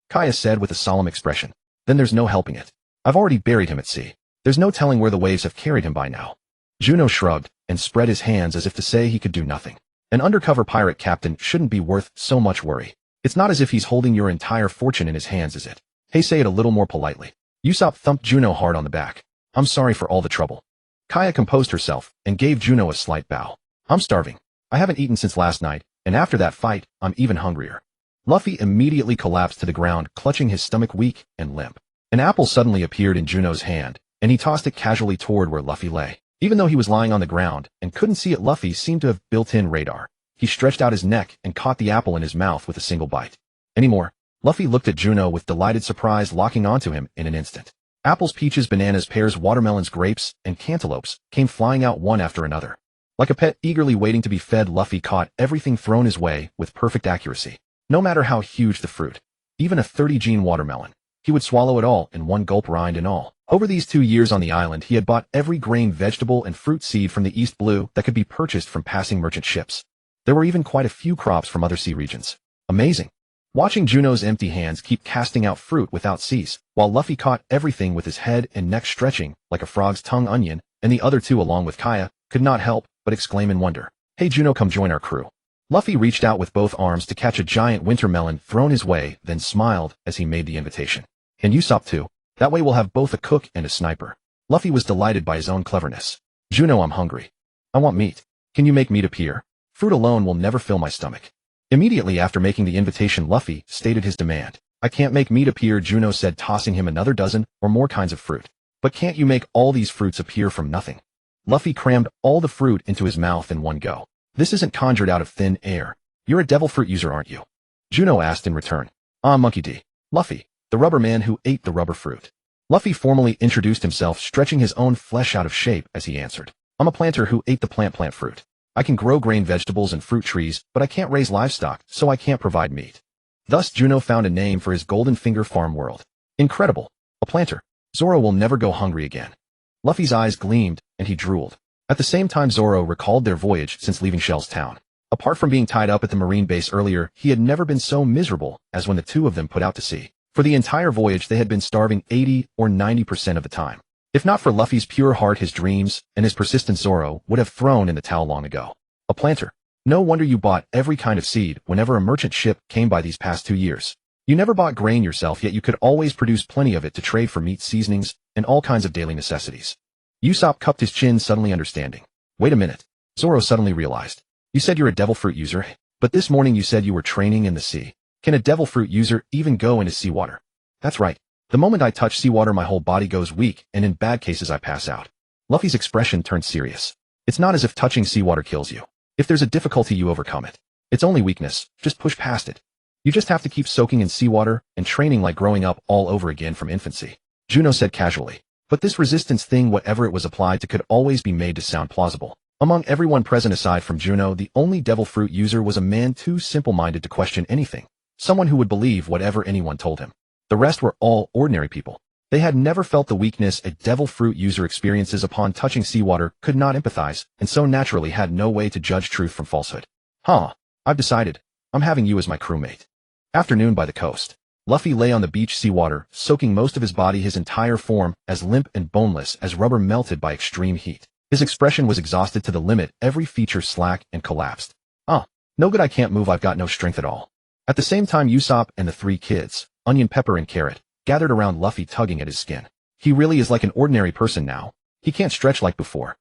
Kaya said with a solemn expression. "Then there's no helping it. I've already buried him at sea. There's no telling where the waves have carried him by now." Juno shrugged and spread his hands as if to say he could do nothing. An undercover pirate captain shouldn't be worth so much worry. It's not as if he's holding your entire fortune in his hands, is it? Hey, say it a little more politely. Usopp thumped Juno hard on the back. I'm sorry for all the trouble. Kaya composed herself and gave Juno a slight bow. I'm starving. I haven't eaten since last night, and after that fight, I'm even hungrier. Luffy immediately collapsed to the ground, clutching his stomach weak and limp. An apple suddenly appeared in Juno's hand, and he tossed it casually toward where Luffy lay. Even though he was lying on the ground and couldn't see it, Luffy seemed to have built-in radar. He stretched out his neck and caught the apple in his mouth with a single bite. Anymore. Luffy looked at Juno with delighted surprise, locking onto him in an instant. Apples, peaches, bananas, pears, watermelons, grapes, and cantaloupes came flying out one after another. Like a pet eagerly waiting to be fed, Luffy caught everything thrown his way with perfect accuracy. No matter how huge the fruit, even a 30-gene watermelon, he would swallow it all in one gulp, rind and all. Over these 2 years on the island, he had bought every grain, vegetable, and fruit seed from the East Blue that could be purchased from passing merchant ships. There were even quite a few crops from other sea regions. Amazing. Watching Juno's empty hands keep casting out fruit without cease, while Luffy caught everything with his head and neck stretching like a frog's tongue onion, and the other two, along with Kaya, could not help but exclaim in wonder. Hey Juno, come join our crew. Luffy reached out with both arms to catch a giant winter melon thrown his way, then smiled as he made the invitation. And Usopp too. That way we'll have both a cook and a sniper. Luffy was delighted by his own cleverness. Juno, I'm hungry. I want meat. Can you make meat appear? Fruit alone will never fill my stomach. Immediately after making the invitation, Luffy stated his demand. I can't make meat appear, Juno said, tossing him another dozen or more kinds of fruit. But can't you make all these fruits appear from nothing? Luffy crammed all the fruit into his mouth in one go. This isn't conjured out of thin air. You're a devil fruit user, aren't you? Juno asked in return. Monkey D. Luffy, the rubber man who ate the rubber fruit. Luffy formally introduced himself, stretching his own flesh out of shape as he answered. I'm a planter who ate the plant fruit. I can grow grain, vegetables, and fruit trees, but I can't raise livestock, so I can't provide meat. Thus, Juno found a name for his Golden Finger farm world. Incredible. A planter. Zoro will never go hungry again. Luffy's eyes gleamed, and he drooled. At the same time, Zoro recalled their voyage since leaving Shell's town. Apart from being tied up at the marine base earlier, he had never been so miserable as when the two of them put out to sea. For the entire voyage, they had been starving 80 or 90% of the time. If not for Luffy's pure heart, his dreams, and his persistence, Zoro would have thrown in the towel long ago. A planter. No wonder you bought every kind of seed whenever a merchant ship came by these past 2 years. You never bought grain yourself, yet you could always produce plenty of it to trade for meat, seasonings, and all kinds of daily necessities. Usopp cupped his chin, suddenly understanding. Wait a minute. Zoro suddenly realized. You said you're a devil fruit user, but this morning you said you were training in the sea. Can a devil fruit user even go into seawater? That's right. The moment I touch seawater, my whole body goes weak, and in bad cases I pass out. Luffy's expression turned serious. It's not as if touching seawater kills you. If there's a difficulty, you overcome it. It's only weakness. Just push past it. You just have to keep soaking in seawater and training like growing up all over again from infancy. Juno said casually. But this resistance thing, whatever it was applied to, could always be made to sound plausible. Among everyone present aside from Juno, the only devil fruit user was a man too simple-minded to question anything. Someone who would believe whatever anyone told him. The rest were all ordinary people. They had never felt the weakness a devil fruit user experiences upon touching seawater, could not empathize, and so naturally had no way to judge truth from falsehood. I've decided. I'm having you as my crewmate. Afternoon by the coast. Luffy lay on the beach, seawater, soaking most of his body, his entire form as limp and boneless as rubber melted by extreme heat. His expression was exhausted to the limit, every feature slack and collapsed. No good, I can't move, I've got no strength at all. At the same time, Usopp and the 3 kids, Onion, Pepper, and Carrot, gathered around Luffy, tugging at his skin. He really is like an ordinary person now. He can't stretch like before.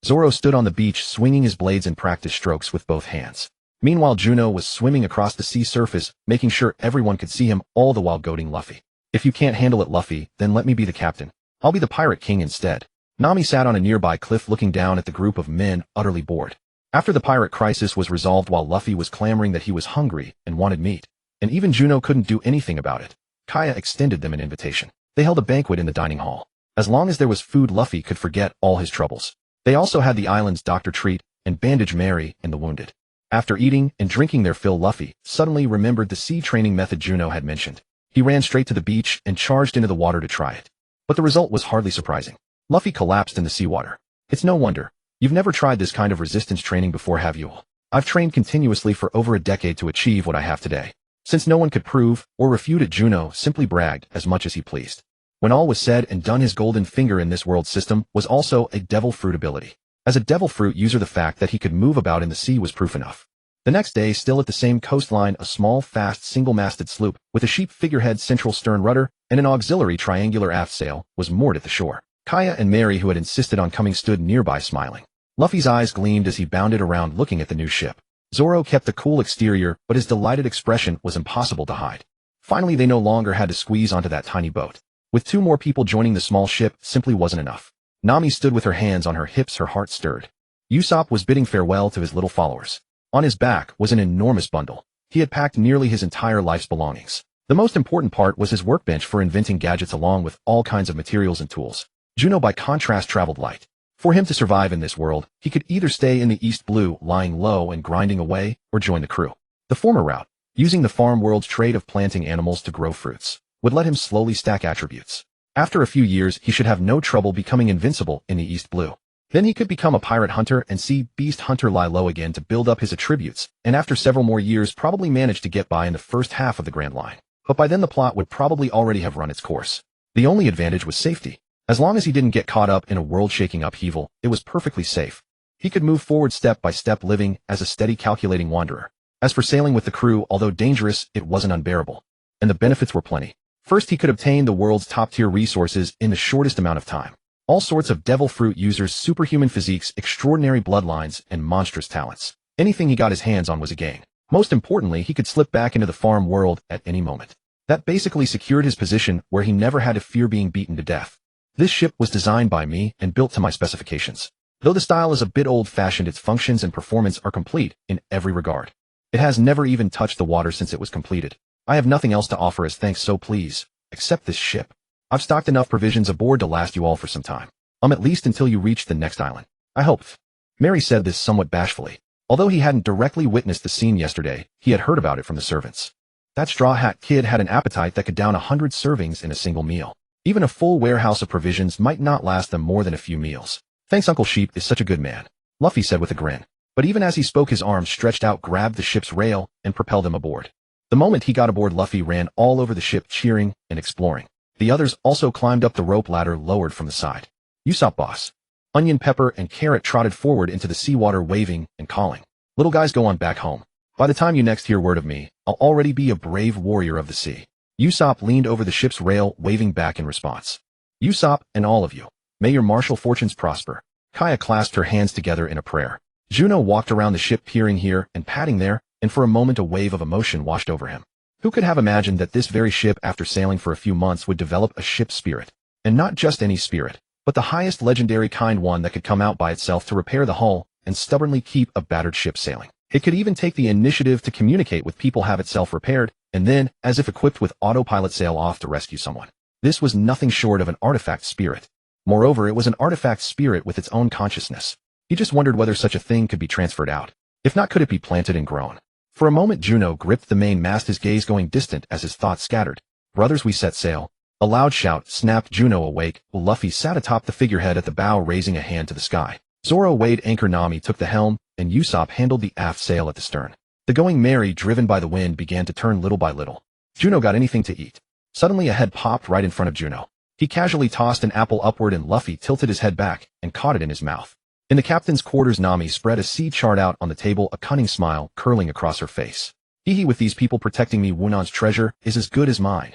Zoro stood on the beach, swinging his blades in practice strokes with both hands. Meanwhile, Juno was swimming across the sea surface, making sure everyone could see him, all the while goading Luffy. If you can't handle it, Luffy, then let me be the captain. I'll be the pirate king instead. Nami sat on a nearby cliff looking down at the group of men, utterly bored. After the pirate crisis was resolved, while Luffy was clamoring that he was hungry and wanted meat, and even Juno couldn't do anything about it, Kaya extended them an invitation. They held a banquet in the dining hall. As long as there was food, Luffy could forget all his troubles. They also had the island's doctor treat and bandage Mary and the wounded. After eating and drinking their fill, Luffy suddenly remembered the sea training method Juno had mentioned. He ran straight to the beach and charged into the water to try it. But the result was hardly surprising. Luffy collapsed in the seawater. It's no wonder. You've never tried this kind of resistance training before, have you? I've trained continuously for over a decade to achieve what I have today. Since no one could prove or refute it, Juno simply bragged as much as he pleased. When all was said and done, his golden finger in this world system was also a devil fruit ability. As a devil fruit user, the fact that he could move about in the sea was proof enough. The next day, still at the same coastline, a small, fast, single-masted sloop with a sheep figurehead central stern rudder and an auxiliary triangular aft sail was moored at the shore. Kaya and Mary, who had insisted on coming, stood nearby smiling. Luffy's eyes gleamed as he bounded around looking at the new ship. Zoro kept the cool exterior, but his delighted expression was impossible to hide. Finally, they no longer had to squeeze onto that tiny boat. With 2 more people joining the small ship simply wasn't enough. Nami stood with her hands on her hips, her heart stirred. Usopp was bidding farewell to his little followers. On his back was an enormous bundle. He had packed nearly his entire life's belongings. The most important part was his workbench for inventing gadgets along with all kinds of materials and tools. Juno, by contrast, traveled light. For him to survive in this world, he could either stay in the East Blue, lying low and grinding away, or join the crew. The former route, using the farm world's trade of planting animals to grow fruits, would let him slowly stack attributes. After a few years, he should have no trouble becoming invincible in the East Blue. Then he could become a pirate hunter and sea beast hunter, lie low again to build up his attributes, and after several more years probably manage to get by in the first half of the Grand Line. But by then the plot would probably already have run its course. The only advantage was safety. As long as he didn't get caught up in a world-shaking upheaval, it was perfectly safe. He could move forward step by step, living as a steady, calculating wanderer. As for sailing with the crew, although dangerous, it wasn't unbearable. And the benefits were plenty. First, he could obtain the world's top-tier resources in the shortest amount of time. All sorts of devil fruit users, superhuman physiques, extraordinary bloodlines, and monstrous talents. Anything he got his hands on was a gain. Most importantly, he could slip back into the farm world at any moment. That basically secured his position where he never had to fear being beaten to death. This ship was designed by me and built to my specifications. Though the style is a bit old-fashioned, its functions and performance are complete in every regard. It has never even touched the water since it was completed. I have nothing else to offer as thanks, so please, accept this ship. I've stocked enough provisions aboard to last you all for some time. At least until you reach the next island. I hope. Mary said this somewhat bashfully. Although he hadn't directly witnessed the scene yesterday, he had heard about it from the servants. That Straw Hat Kid had an appetite that could down 100 servings in a single meal. Even a full warehouse of provisions might not last them more than a few meals. Thanks, Uncle Sheep is such a good man, Luffy said with a grin. But even as he spoke, his arms stretched out, grabbed the ship's rail, and propelled them aboard. The moment he got aboard, Luffy ran all over the ship, cheering and exploring. The others also climbed up the rope ladder lowered from the side. Usopp, boss. Onion, Pepper, and Carrot trotted forward into the seawater, waving and calling. Little guys, go on back home. By the time you next hear word of me, I'll already be a brave warrior of the sea. Usopp leaned over the ship's rail, waving back in response. Usopp, and all of you, may your martial fortunes prosper. Kaya clasped her hands together in a prayer. Juno walked around the ship, peering here and patting there, and for a moment a wave of emotion washed over him. Who could have imagined that this very ship, after sailing for a few months, would develop a ship spirit? And not just any spirit, but the highest legendary kind, one that could come out by itself to repair the hull and stubbornly keep a battered ship sailing. It could even take the initiative to communicate with people, have itself repaired, and then, as if equipped with autopilot, sail off to rescue someone. This was nothing short of an artifact spirit. Moreover, it was an artifact spirit with its own consciousness. He just wondered whether such a thing could be transferred out. If not, could it be planted and grown? For a moment, Juno gripped the mainmast, his gaze going distant as his thoughts scattered. Brothers, we set sail. A loud shout snapped Juno awake, while Luffy sat atop the figurehead at the bow, raising a hand to the sky. Zoro weighed anchor, Nami took the helm, and Usopp handled the aft sail at the stern. The Going Merry, driven by the wind, began to turn little by little. Juno got anything to eat. Suddenly a head popped right in front of Juno. He casually tossed an apple upward, and Luffy tilted his head back and caught it in his mouth. In the captain's quarters, Nami spread a sea chart out on the table, a cunning smile curling across her face. Hee, with these people protecting me, Wunon's treasure is as good as mine.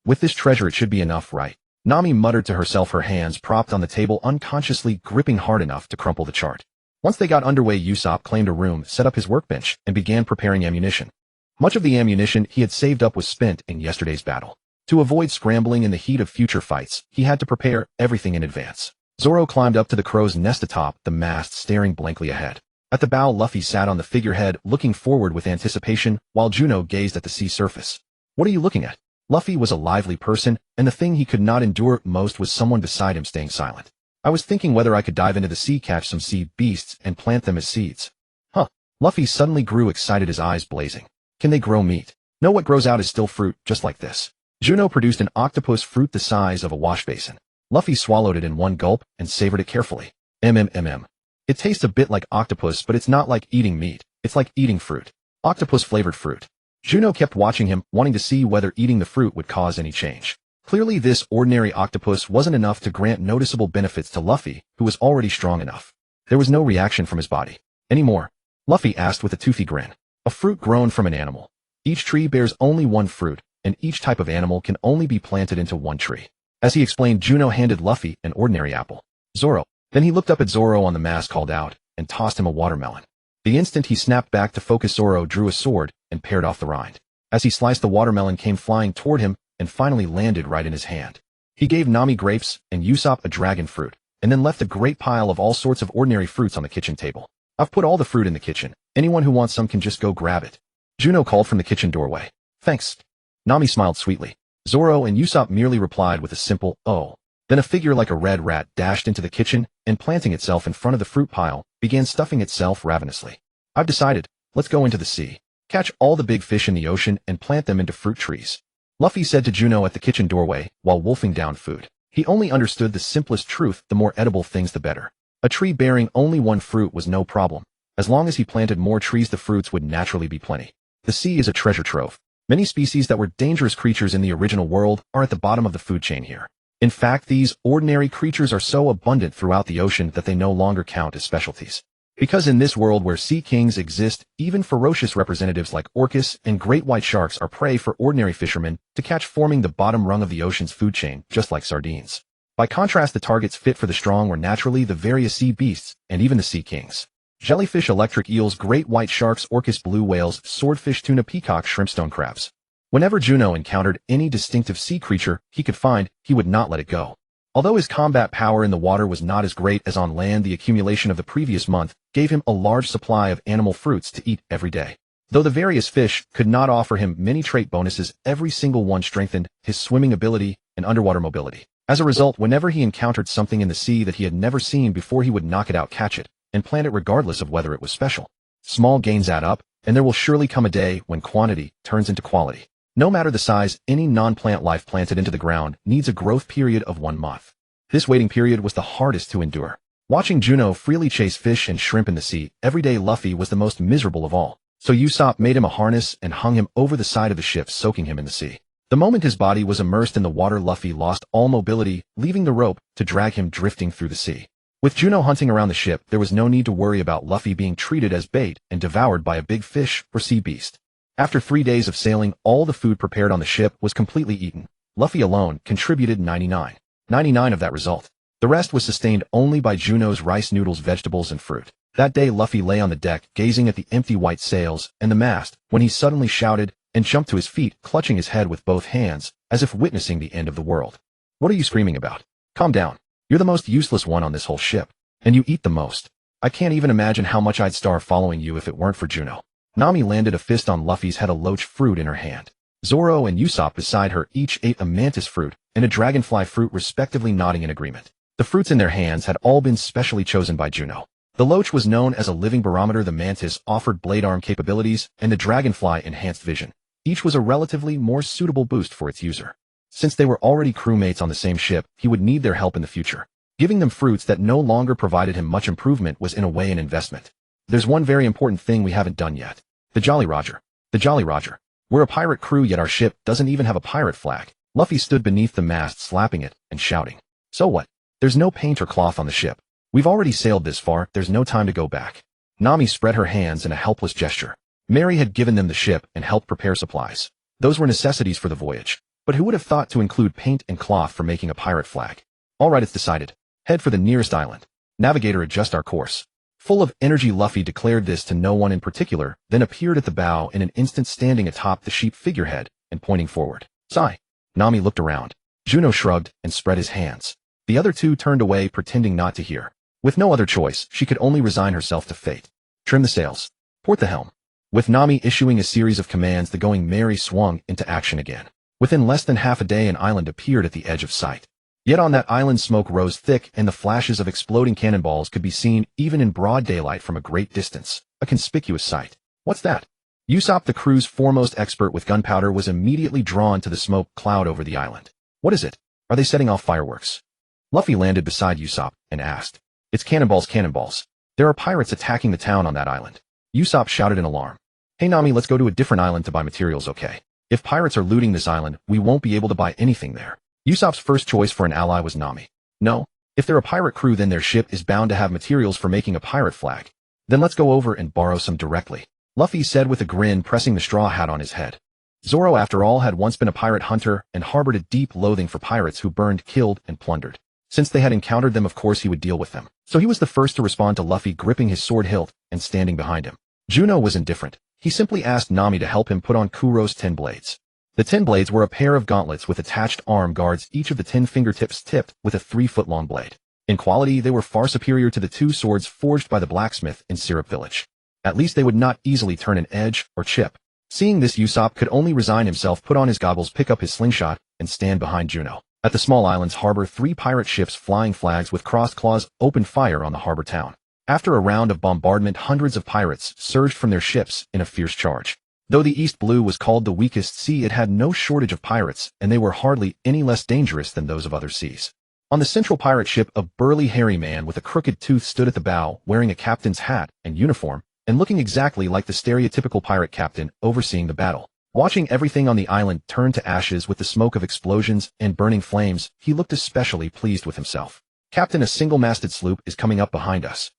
With this treasure, it should be enough, right? Nami muttered to herself, her hands propped on the table, unconsciously gripping hard enough to crumple the chart. Once they got underway, Usopp claimed a room, set up his workbench, and began preparing ammunition. Much of the ammunition he had saved up was spent in yesterday's battle. To avoid scrambling in the heat of future fights, he had to prepare everything in advance. Zoro climbed up to the crow's nest atop the mast, staring blankly ahead. At the bow, Luffy sat on the figurehead, looking forward with anticipation, while Juno gazed at the sea surface. What are you looking at? Luffy was a lively person, and the thing he could not endure most was someone beside him staying silent. I was thinking whether I could dive into the sea, catch some sea beasts, and plant them as seeds. Huh. Luffy suddenly grew excited, his eyes blazing. Can they grow meat? No, what grows out is still fruit, just like this. Juno produced an octopus fruit the size of a wash basin. Luffy swallowed it in one gulp and savored it carefully. It tastes a bit like octopus, but it's not like eating meat. It's like eating fruit. Octopus-flavored fruit. Juno kept watching him, wanting to see whether eating the fruit would cause any change. Clearly this ordinary octopus wasn't enough to grant noticeable benefits to Luffy, who was already strong enough. There was no reaction from his body. Anymore? Luffy asked with a toothy grin. A fruit grown from an animal. Each tree bears only one fruit, and each type of animal can only be planted into one tree. As he explained, Juno handed Luffy an ordinary apple. Zoro. Then he looked up at Zoro on the mast, called out, and tossed him a watermelon. The instant he snapped back to focus, Zoro drew a sword and pared off the rind. As he sliced, the watermelon came flying toward him and finally landed right in his hand. He gave Nami grapes and Usopp a dragon fruit, and then left a great pile of all sorts of ordinary fruits on the kitchen table. I've put all the fruit in the kitchen. Anyone who wants some can just go grab it. Juno called from the kitchen doorway. Thanks. Nami smiled sweetly. Zoro and Usopp merely replied with a simple, oh. Then a figure like a red rat dashed into the kitchen and, planting itself in front of the fruit pile, began stuffing itself ravenously. I've decided, let's go into the sea, catch all the big fish in the ocean and plant them into fruit trees. Luffy said to Juno at the kitchen doorway while wolfing down food. He only understood the simplest truth: the more edible things the better. A tree bearing only one fruit was no problem. As long as he planted more trees, the fruits would naturally be plenty. The sea is a treasure trove. Many species that were dangerous creatures in the original world are at the bottom of the food chain here. In fact, these ordinary creatures are so abundant throughout the ocean that they no longer count as specialties. Because in this world where sea kings exist, even ferocious representatives like orcas and great white sharks are prey for ordinary fishermen to catch, forming the bottom rung of the ocean's food chain, just like sardines. By contrast, the targets fit for the strong were naturally the various sea beasts and even the sea kings. Jellyfish, electric eels, great white sharks, orcas, blue whales, swordfish, tuna, peacock, shrimp, stone crabs. Whenever Juno encountered any distinctive sea creature he could find, he would not let it go. Although his combat power in the water was not as great as on land, the accumulation of the previous month gave him a large supply of animal fruits to eat every day. Though the various fish could not offer him many trait bonuses, every single one strengthened his swimming ability and underwater mobility. As a result, whenever he encountered something in the sea that he had never seen before, he would knock it out, catch it, and plant it regardless of whether it was special. Small gains add up, and there will surely come a day when quantity turns into quality. No matter the size, any non-plant life planted into the ground needs a growth period of 1 month. This waiting period was the hardest to endure. Watching Juno freely chase fish and shrimp in the sea every day, Luffy was the most miserable of all. So Usopp made him a harness and hung him over the side of the ship, soaking him in the sea. The moment his body was immersed in the water, Luffy lost all mobility, leaving the rope to drag him drifting through the sea. With Juno hunting around the ship, there was no need to worry about Luffy being treated as bait and devoured by a big fish or sea beast. After 3 days of sailing, all the food prepared on the ship was completely eaten. Luffy alone contributed 99 of that result. The rest was sustained only by Juno's rice noodles, vegetables, and fruit. That day, Luffy lay on the deck, gazing at the empty white sails and the mast, when he suddenly shouted and jumped to his feet, clutching his head with both hands, as if witnessing the end of the world. What are you screaming about? Calm down. You're the most useless one on this whole ship, and you eat the most. I can't even imagine how much I'd starve following you if it weren't for Juno. Nami landed a fist on Luffy's head, a loach fruit in her hand. Zoro and Usopp beside her each ate a mantis fruit and a dragonfly fruit respectively, nodding in agreement. The fruits in their hands had all been specially chosen by Juno. The loach was known as a living barometer, the mantis offered blade arm capabilities, and the dragonfly enhanced vision. Each was a relatively more suitable boost for its user. Since they were already crewmates on the same ship, he would need their help in the future. Giving them fruits that no longer provided him much improvement was in a way an investment. There's one very important thing we haven't done yet. The Jolly Roger. The Jolly Roger. We're a pirate crew, yet our ship doesn't even have a pirate flag. Luffy stood beneath the mast, slapping it and shouting. So what? There's no paint or cloth on the ship. We've already sailed this far, there's no time to go back. Nami spread her hands in a helpless gesture. Mary had given them the ship and helped prepare supplies. Those were necessities for the voyage. But who would have thought to include paint and cloth for making a pirate flag? All right, it's decided. Head for the nearest island. Navigator, adjust our course. Full of energy, Luffy declared this to no one in particular, then appeared at the bow in an instant, standing atop the sheep figurehead and pointing forward. Sigh. Nami looked around. Juno shrugged and spread his hands. The other two turned away, pretending not to hear. With no other choice, she could only resign herself to fate. Trim the sails. Port the helm. With Nami issuing a series of commands, the Going Merry swung into action again. Within less than half a day, an island appeared at the edge of sight. Yet on that island, smoke rose thick, and the flashes of exploding cannonballs could be seen even in broad daylight from a great distance. A conspicuous sight. What's that? Usopp, the crew's foremost expert with gunpowder, was immediately drawn to the smoke cloud over the island. What is it? Are they setting off fireworks? Luffy landed beside Usopp and asked. It's cannonballs, cannonballs. There are pirates attacking the town on that island. Usopp shouted in alarm. Hey Nami, let's go to a different island to buy materials, okay? If pirates are looting this island, we won't be able to buy anything there. Usopp's first choice for an ally was Nami. No, if they're a pirate crew then their ship is bound to have materials for making a pirate flag. Then let's go over and borrow some directly. Luffy said with a grin, pressing the straw hat on his head. Zoro, after all, had once been a pirate hunter and harbored a deep loathing for pirates who burned, killed, and plundered. Since they had encountered them, of course he would deal with them. So he was the first to respond to Luffy gripping his sword hilt and standing behind him. Juno was indifferent. He simply asked Nami to help him put on Kuro's 10 blades. The 10 blades were a pair of gauntlets with attached arm guards, each of the 10 fingertips tipped with a 3-foot-long blade. In quality, they were far superior to the 2 swords forged by the blacksmith in Syrup Village. At least they would not easily turn an edge or chip. Seeing this, Usopp could only resign himself, put on his goggles, pick up his slingshot, and stand behind Juno. At the small island's harbor, 3 pirate ships flying flags with crossed claws opened fire on the harbor town. After a round of bombardment, hundreds of pirates surged from their ships in a fierce charge. Though the East Blue was called the weakest sea, it had no shortage of pirates, and they were hardly any less dangerous than those of other seas. On the central pirate ship, a burly hairy man with a crooked tooth stood at the bow, wearing a captain's hat and uniform, and looking exactly like the stereotypical pirate captain overseeing the battle. Watching everything on the island turn to ashes with the smoke of explosions and burning flames, he looked especially pleased with himself. Captain, a single-masted sloop is coming up behind us.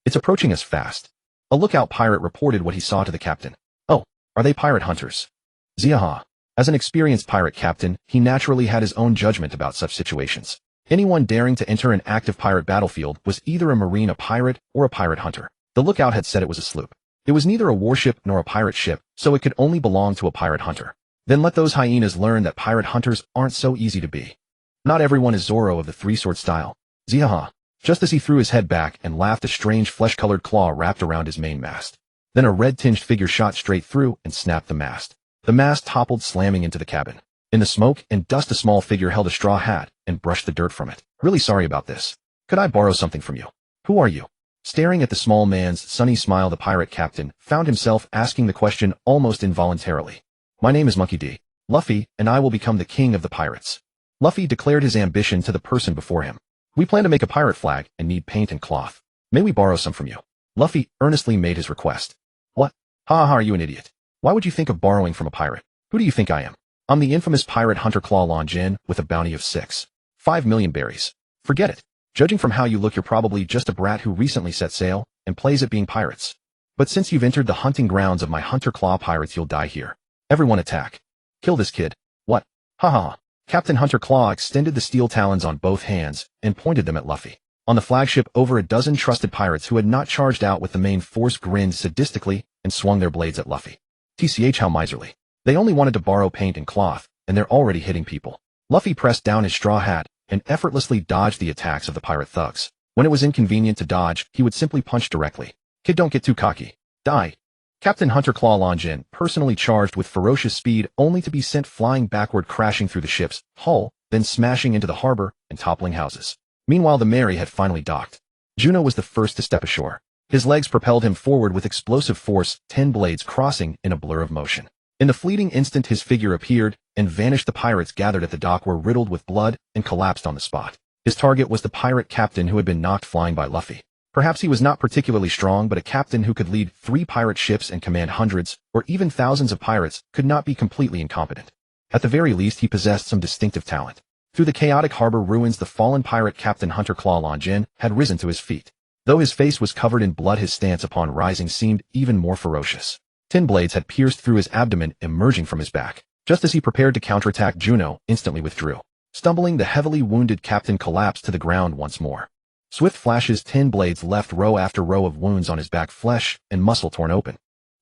It's approaching us fast. A lookout pirate reported what he saw to the captain. Oh, are they pirate hunters? Ziaha. As an experienced pirate captain, he naturally had his own judgment about such situations. Anyone daring to enter an active pirate battlefield was either a marine, a pirate, or a pirate hunter. The lookout had said it was a sloop. It was neither a warship nor a pirate ship, so it could only belong to a pirate hunter. Then let those hyenas learn that pirate hunters aren't so easy to be. Not everyone is Zoro of the 3-sword style. Ziaha. Just as he threw his head back and laughed, a strange flesh-colored claw wrapped around his mainmast. Then a red-tinged figure shot straight through and snapped the mast. The mast toppled, slamming into the cabin. In the smoke and dust, a small figure held a straw hat and brushed the dirt from it. Really sorry about this. Could I borrow something from you? Who are you? Staring at the small man's sunny smile, the pirate captain found himself asking the question almost involuntarily. My name is Monkey D. Luffy, and I will become the king of the pirates. Luffy declared his ambition to the person before him. We plan to make a pirate flag and need paint and cloth. May we borrow some from you? Luffy earnestly made his request. What? Ha ha, are you an idiot? Why would you think of borrowing from a pirate? Who do you think I am? I'm the infamous pirate hunter Claw Lon Jin with a bounty of 6.5 million berries. Forget it. Judging from how you look, you're probably just a brat who recently set sail and plays at being pirates. But since you've entered the hunting grounds of my hunter claw pirates, you'll die here. Everyone attack. Kill this kid. What? Ha ha. Captain Hunter Claw extended the steel talons on both hands and pointed them at Luffy. On the flagship, over a dozen trusted pirates who had not charged out with the main force grinned sadistically and swung their blades at Luffy. TCH, how miserly. They only wanted to borrow paint and cloth, and they're already hitting people. Luffy pressed down his straw hat and effortlessly dodged the attacks of the pirate thugs. When it was inconvenient to dodge, he would simply punch directly. Kid, don't get too cocky. Die. Captain Hunter Claw Lon Jin personally charged with ferocious speed, only to be sent flying backward, crashing through the ship's hull, then smashing into the harbor and toppling houses. Meanwhile, the Mary had finally docked. Juno was the first to step ashore. His legs propelled him forward with explosive force, 10 blades crossing in a blur of motion. In the fleeting instant, his figure appeared and vanished. The pirates gathered at the dock were riddled with blood and collapsed on the spot. His target was the pirate captain who had been knocked flying by Luffy. Perhaps he was not particularly strong, but a captain who could lead 3 pirate ships and command hundreds or even thousands of pirates could not be completely incompetent. At the very least, he possessed some distinctive talent. Through the chaotic harbor ruins, the fallen pirate Captain Hunter Claw Lon Jin had risen to his feet. Though his face was covered in blood, his stance upon rising seemed even more ferocious. 10 blades had pierced through his abdomen, emerging from his back. Just as he prepared to counterattack, Juno instantly withdrew. Stumbling, the heavily wounded captain collapsed to the ground once more. Swift flashes, 10 blades left row after row of wounds on his back, flesh and muscle torn open.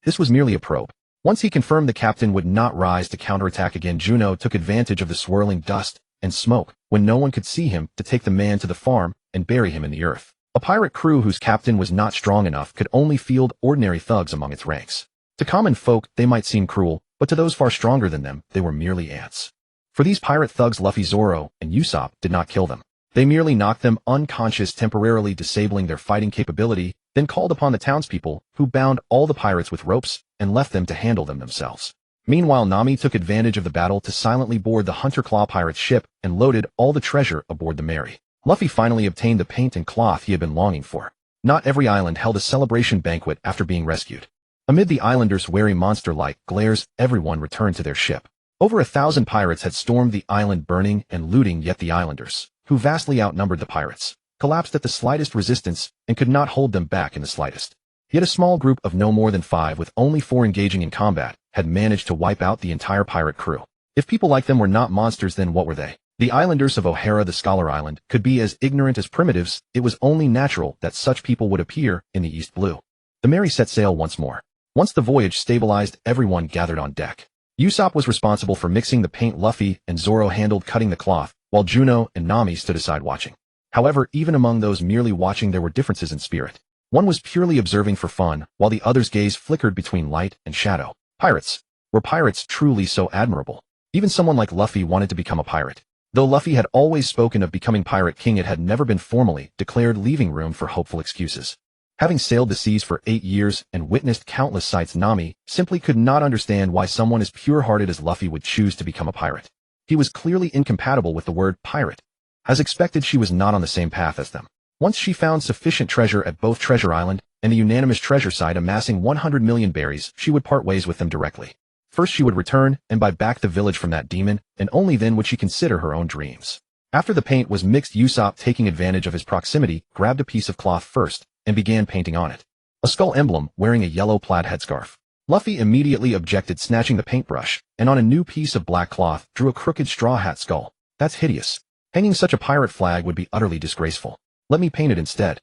This was merely a probe. Once he confirmed the captain would not rise to counterattack again, Juno took advantage of the swirling dust and smoke, when no one could see him, to take the man to the farm and bury him in the earth. A pirate crew whose captain was not strong enough could only field ordinary thugs among its ranks. To common folk, they might seem cruel, but to those far stronger than them, they were merely ants. For these pirate thugs, Luffy, Zoro, and Usopp did not kill them. They merely knocked them unconscious, temporarily disabling their fighting capability, then called upon the townspeople, who bound all the pirates with ropes and left them to handle them themselves. Meanwhile, Nami took advantage of the battle to silently board the Hunter Claw pirate's ship and loaded all the treasure aboard the Mary. Luffy finally obtained the paint and cloth he had been longing for. Not every island held a celebration banquet after being rescued. Amid the islanders' wary monster-like glares, everyone returned to their ship. Over 1,000 pirates had stormed the island burning and looting, yet the islanders, who vastly outnumbered the pirates, collapsed at the slightest resistance and could not hold them back in the slightest. Yet a small group of no more than 5 with only 4 engaging in combat had managed to wipe out the entire pirate crew. If people like them were not monsters, then what were they? The islanders of O'Hara, the Scholar Island, could be as ignorant as primitives. It was only natural that such people would appear in the East Blue. The Mary set sail once more. Once the voyage stabilized, everyone gathered on deck. Usopp was responsible for mixing the paint. Luffy and Zoro handled cutting the cloth, while Juno and Nami stood aside watching. However, even among those merely watching, there were differences in spirit. One was purely observing for fun, while the other's gaze flickered between light and shadow. Pirates. Were pirates truly so admirable? Even someone like Luffy wanted to become a pirate. Though Luffy had always spoken of becoming Pirate King, it had never been formally declared, leaving room for hopeful excuses. Having sailed the seas for 8 years and witnessed countless sights, Nami simply could not understand why someone as pure-hearted as Luffy would choose to become a pirate. He was clearly incompatible with the word pirate. As expected, she was not on the same path as them. Once she found sufficient treasure at both Treasure Island and the unanimous treasure site, amassing 100 million berries, she would part ways with them directly. First she would return and buy back the village from that demon, and only then would she consider her own dreams. After the paint was mixed, Usopp, taking advantage of his proximity, grabbed a piece of cloth first and began painting on it. A skull emblem wearing a yellow plaid headscarf. Luffy immediately objected, snatching the paintbrush, and on a new piece of black cloth drew a crooked straw hat skull. That's hideous. Hanging such a pirate flag would be utterly disgraceful. Let me paint it instead.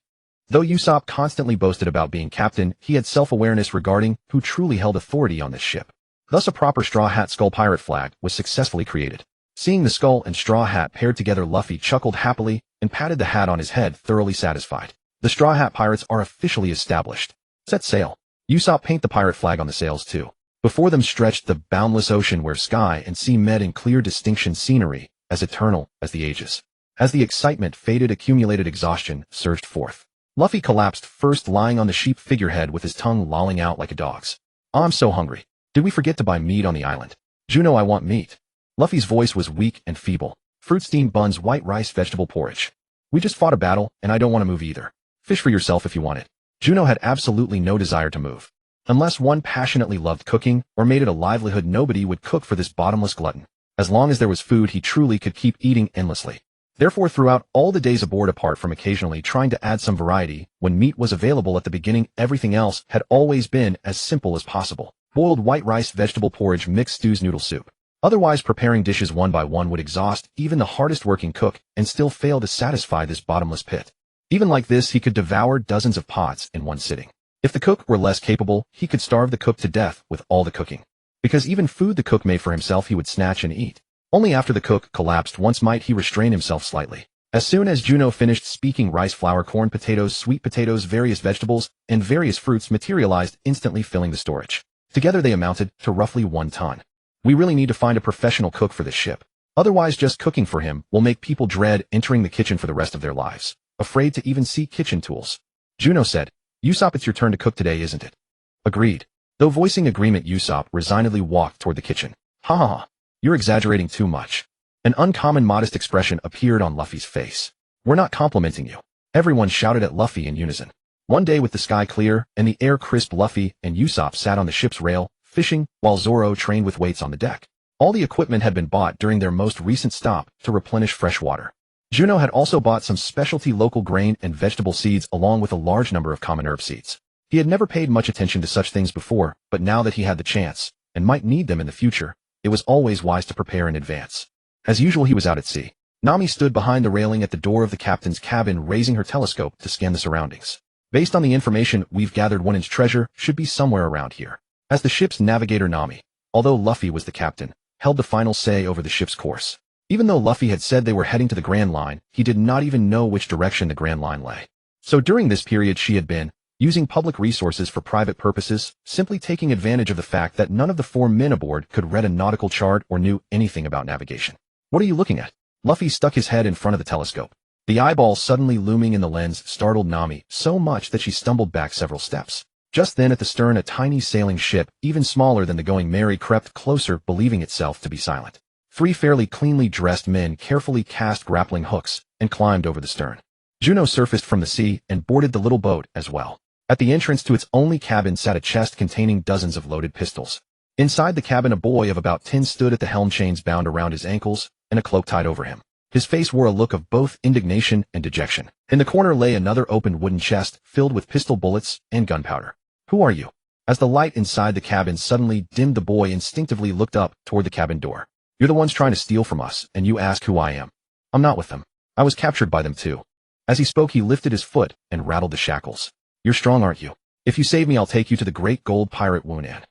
Though Usopp constantly boasted about being captain, he had self-awareness regarding who truly held authority on this ship. Thus a proper straw hat skull pirate flag was successfully created. Seeing the skull and straw hat paired together, Luffy chuckled happily and patted the hat on his head, thoroughly satisfied. The Straw Hat Pirates are officially established. Set sail. Usopp paint the pirate flag on the sails too. Before them stretched the boundless ocean, where sky and sea met in clear distinction, scenery as eternal as the ages. As the excitement faded, accumulated exhaustion surged forth. Luffy collapsed first, lying on the sheep figurehead with his tongue lolling out like a dog's. Oh, I'm so hungry. Did we forget to buy meat on the island? Juno, I want meat. Luffy's voice was weak and feeble. Fruit, steamed buns, white rice, vegetable porridge. We just fought a battle, and I don't want to move either. Fish for yourself if you want it. Juno had absolutely no desire to move. Unless one passionately loved cooking or made it a livelihood, nobody would cook for this bottomless glutton. As long as there was food, he truly could keep eating endlessly. Therefore, throughout all the days aboard, apart from occasionally trying to add some variety when meat was available at the beginning, everything else had always been as simple as possible. Boiled white rice, vegetable porridge, mixed stews, noodle soup. Otherwise, preparing dishes one by one would exhaust even the hardest working cook and still fail to satisfy this bottomless pit. Even like this, he could devour dozens of pots in one sitting. If the cook were less capable, he could starve the cook to death with all the cooking. Because even food the cook made for himself he would snatch and eat. Only after the cook collapsed once might he restrain himself slightly. As soon as Juno finished speaking, rice, flour, corn, potatoes, sweet potatoes, various vegetables, and various fruits materialized, instantly filling the storage. Together they amounted to roughly 1 ton. We really need to find a professional cook for this ship. Otherwise, just cooking for him will make people dread entering the kitchen for the rest of their lives, afraid to even see kitchen tools. Juno said, Usopp, it's your turn to cook today, isn't it? Agreed. Though voicing agreement, Usopp resignedly walked toward the kitchen. Ha ha ha. You're exaggerating too much. An uncommon modest expression appeared on Luffy's face. We're not complimenting you. Everyone shouted at Luffy in unison. One day, with the sky clear and the air crisp, Luffy and Usopp sat on the ship's rail, fishing, while Zoro trained with weights on the deck. All the equipment had been bought during their most recent stop to replenish fresh water. Juno had also bought some specialty local grain and vegetable seeds along with a large number of common herb seeds. He had never paid much attention to such things before, but now that he had the chance, and might need them in the future, it was always wise to prepare in advance. As usual, he was out at sea. Nami stood behind the railing at the door of the captain's cabin, raising her telescope to scan the surroundings. Based on the information we've gathered, One's treasure should be somewhere around here. As the ship's navigator, Nami, although Luffy was the captain, held the final say over the ship's course. Even though Luffy had said they were heading to the Grand Line, he did not even know which direction the Grand Line lay. So during this period she had been using public resources for private purposes, simply taking advantage of the fact that none of the 4 men aboard could read a nautical chart or knew anything about navigation. What are you looking at? Luffy stuck his head in front of the telescope. The eyeball suddenly looming in the lens startled Nami so much that she stumbled back several steps. Just then, at the stern, a tiny sailing ship, even smaller than the Going Merry, crept closer, believing itself to be silent. 3 fairly cleanly dressed men carefully cast grappling hooks and climbed over the stern. Juno surfaced from the sea and boarded the little boat as well. At the entrance to its only cabin sat a chest containing dozens of loaded pistols. Inside the cabin a boy of about 10 stood at the helm, chains bound around his ankles and a cloak tied over him. His face wore a look of both indignation and dejection. In the corner lay another open wooden chest filled with pistol bullets and gunpowder. "Who are you?" As the light inside the cabin suddenly dimmed, the boy instinctively looked up toward the cabin door. "You're the ones trying to steal from us, and you ask who I am. I'm not with them. I was captured by them too." As he spoke, he lifted his foot and rattled the shackles. "You're strong, aren't you? If you save me, I'll take you to the great gold pirate Wunan."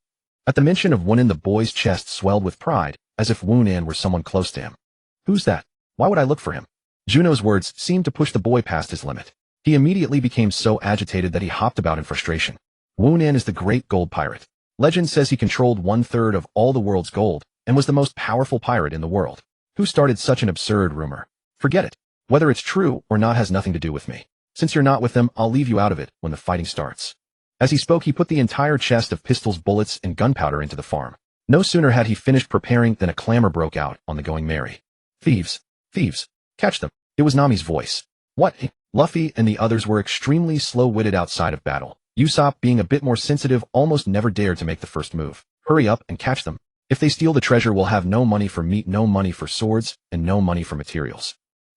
At the mention of Wunan, the boy's chest swelled with pride, as if Wunan were someone close to him. "Who's that? Why would I look for him?" Juno's words seemed to push the boy past his limit. He immediately became so agitated that he hopped about in frustration. "Wunan is the great gold pirate. Legend says he controlled 1/3 of all the world's gold and was the most powerful pirate in the world. Who started such an absurd rumor? Forget it. Whether it's true or not has nothing to do with me. Since you're not with them, I'll leave you out of it when the fighting starts." As he spoke, he put the entire chest of pistols, bullets, and gunpowder into the farm. No sooner had he finished preparing than a clamor broke out on the Going Merry. "Thieves! Thieves! Catch them!" It was Nami's voice. "What?" Luffy and the others were extremely slow-witted outside of battle. Usopp, being a bit more sensitive, almost never dared to make the first move. "Hurry up and catch them. If they steal the treasure, we'll have no money for meat, no money for swords, and no money for materials."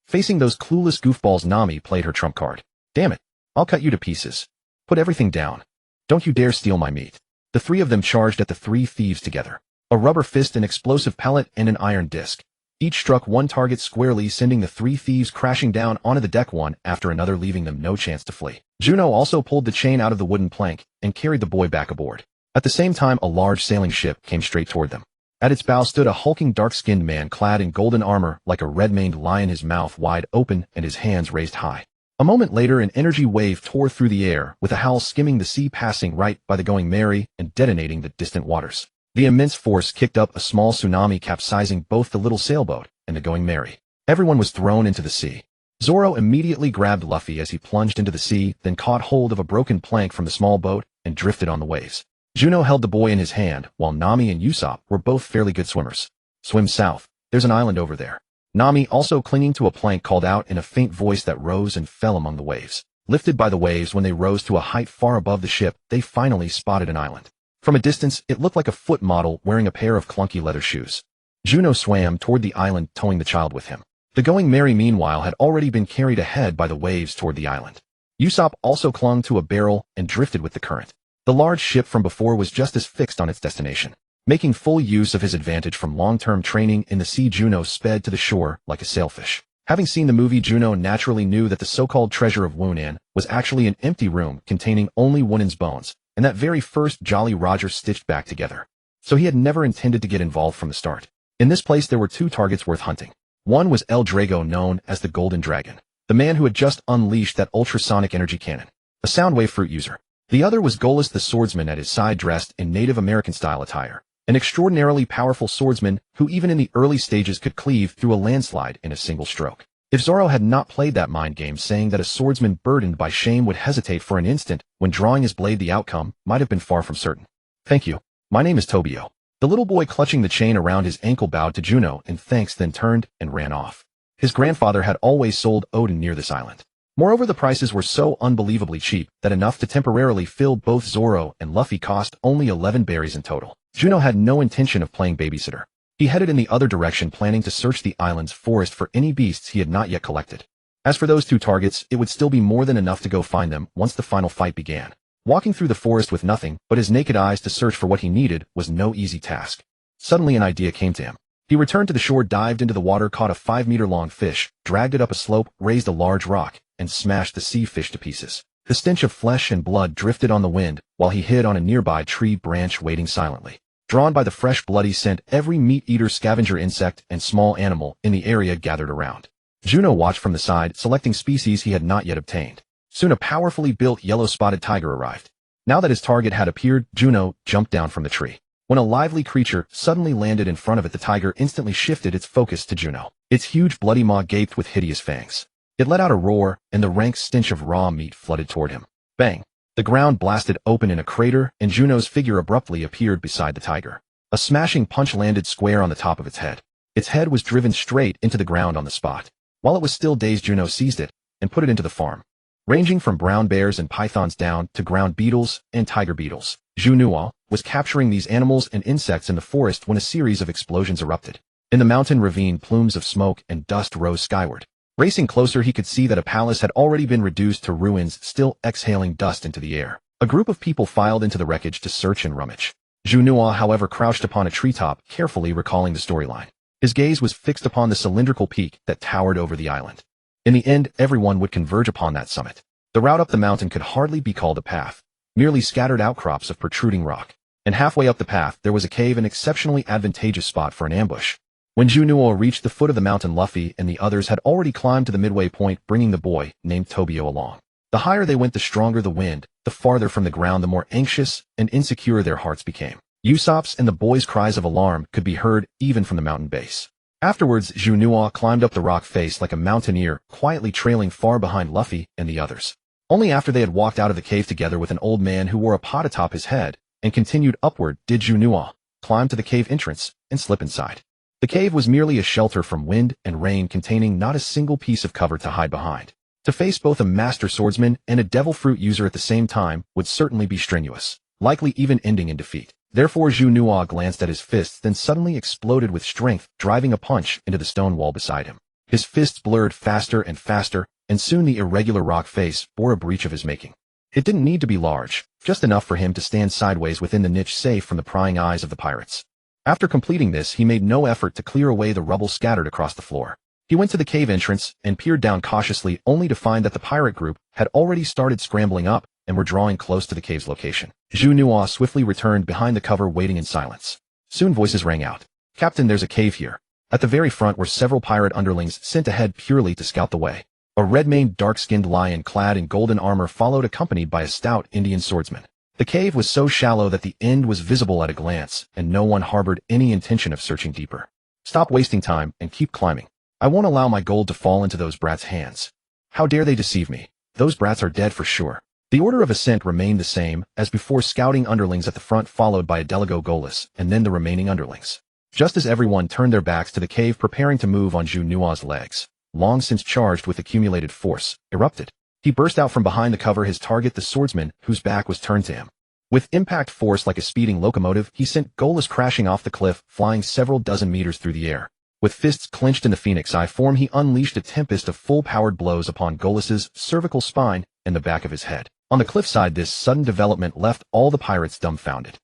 Facing those clueless goofballs, Nami played her trump card. "Damn it. I'll cut you to pieces. Put everything down. Don't you dare steal my meat." The three of them charged at the three thieves together. A rubber fist, an explosive pellet, and an iron disc. Each struck one target squarely, sending the three thieves crashing down onto the deck one after another, leaving them no chance to flee. Juno also pulled the chain out of the wooden plank and carried the boy back aboard. At the same time, a large sailing ship came straight toward them. At its bow stood a hulking, dark-skinned man clad in golden armor like a red-maned lion, his mouth wide open and his hands raised high. A moment later, an energy wave tore through the air, with a howl skimming the sea, passing right by the Going Merry and detonating the distant waters. The immense force kicked up a small tsunami, capsizing both the little sailboat and the Going Merry. Everyone was thrown into the sea. Zoro immediately grabbed Luffy as he plunged into the sea, then caught hold of a broken plank from the small boat and drifted on the waves. Juno held the boy in his hand, while Nami and Usopp were both fairly good swimmers. "Swim south. There's an island over there." Nami, also clinging to a plank, called out in a faint voice that rose and fell among the waves. Lifted by the waves, when they rose to a height far above the ship, they finally spotted an island. From a distance, it looked like a foot model wearing a pair of clunky leather shoes. Juno swam toward the island, towing the child with him. The Going Merry, meanwhile, had already been carried ahead by the waves toward the island. Usopp also clung to a barrel and drifted with the current. The large ship from before was just as fixed on its destination. Making full use of his advantage from long-term training in the sea, Juno sped to the shore like a sailfish. Having seen the movie, Juno naturally knew that the so-called treasure of Wunan was actually an empty room containing only Wunan's bones, and that very first Jolly Roger stitched back together. So he had never intended to get involved from the start. In this place there were two targets worth hunting. One was El Drago, known as the Golden Dragon, the man who had just unleashed that ultrasonic energy cannon, a Soundwave fruit user. The other was Golas the swordsman, at his side dressed in Native American-style attire, an extraordinarily powerful swordsman who even in the early stages could cleave through a landslide in a single stroke. If Zoro had not played that mind game, saying that a swordsman burdened by shame would hesitate for an instant when drawing his blade, the outcome might have been far from certain. "Thank you. My name is Tobio." The little boy clutching the chain around his ankle bowed to Juno in thanks, then turned and ran off. His grandfather had always sold Odin near this island. Moreover, the prices were so unbelievably cheap that enough to temporarily fill both Zoro and Luffy cost only 11 berries in total. Juno had no intention of playing babysitter. He headed in the other direction, planning to search the island's forest for any beasts he had not yet collected. As for those two targets, it would still be more than enough to go find them once the final fight began. Walking through the forest with nothing but his naked eyes to search for what he needed was no easy task. Suddenly an idea came to him. He returned to the shore, dived into the water, caught a 5-meter-long fish, dragged it up a slope, raised a large rock, and smashed the sea fish to pieces. The stench of flesh and blood drifted on the wind, while he hid on a nearby tree branch, waiting silently. Drawn by the fresh, bloody scent, every meat-eater, scavenger, insect, and small animal in the area gathered around. Juno watched from the side, selecting species he had not yet obtained. Soon a powerfully built yellow-spotted tiger arrived. Now that his target had appeared, Juno jumped down from the tree. When a lively creature suddenly landed in front of it, the tiger instantly shifted its focus to Juno. Its huge bloody maw gaped with hideous fangs. It let out a roar, and the rank stench of raw meat flooded toward him. Bang! The ground blasted open in a crater, and Juno's figure abruptly appeared beside the tiger. A smashing punch landed square on the top of its head. Its head was driven straight into the ground on the spot. While it was still dazed, Juno seized it and put it into the farm. ranging from brown bears and pythons down to ground beetles and tiger beetles. Juno was capturing these animals and insects in the forest when a series of explosions erupted. In the mountain ravine, plumes of smoke and dust rose skyward. Racing closer, he could see that a palace had already been reduced to ruins, still exhaling dust into the air. A group of people filed into the wreckage to search and rummage. Juno, however, crouched upon a treetop, carefully recalling the storyline. His gaze was fixed upon the cylindrical peak that towered over the island. In the end, everyone would converge upon that summit. The route up the mountain could hardly be called a path, merely scattered outcrops of protruding rock. And halfway up the path, there was a cave, an exceptionally advantageous spot for an ambush. When Juno reached the foot of the mountain, Luffy and the others had already climbed to the midway point, bringing the boy, named Tobio, along. The higher they went, the stronger the wind. The farther from the ground, the more anxious and insecure their hearts became. Usopp's and the boys' cries of alarm could be heard even from the mountain base. Afterwards, Juno climbed up the rock face like a mountaineer, quietly trailing far behind Luffy and the others. Only after they had walked out of the cave together with an old man who wore a pot atop his head and continued upward did Juno climb to the cave entrance and slip inside. The cave was merely a shelter from wind and rain, containing not a single piece of cover to hide behind. To face both a master swordsman and a devil fruit user at the same time would certainly be strenuous, likely even ending in defeat. Therefore, Juno glanced at his fists, then suddenly exploded with strength, driving a punch into the stone wall beside him. His fists blurred faster and faster, and soon the irregular rock face bore a breach of his making. It didn't need to be large, just enough for him to stand sideways within the niche, safe from the prying eyes of the pirates. After completing this, he made no effort to clear away the rubble scattered across the floor. He went to the cave entrance and peered down cautiously, only to find that the pirate group had already started scrambling up and were drawing close to the cave's location. Juno swiftly returned behind the cover, waiting in silence. Soon voices rang out. "Captain, there's a cave here." At the very front were several pirate underlings sent ahead purely to scout the way. A red-maned, dark-skinned lion clad in golden armor followed, accompanied by a stout Indian swordsman. The cave was so shallow that the end was visible at a glance, and no one harbored any intention of searching deeper. "Stop wasting time and keep climbing. I won't allow my gold to fall into those brats' hands. How dare they deceive me? Those brats are dead for sure." The order of ascent remained the same as before, scouting underlings at the front, followed by a Delago Golas, and then the remaining underlings. Just as everyone turned their backs to the cave, preparing to move on, Juno's legs, long since charged with accumulated force, erupted. He burst out from behind the cover, his target the swordsman, whose back was turned to him. With impact force like a speeding locomotive, he sent Golas crashing off the cliff, flying several dozen meters through the air. With fists clenched in the phoenix eye form, he unleashed a tempest of full-powered blows upon Golas's cervical spine and the back of his head. On the cliffside, this sudden development left all the pirates dumbfounded.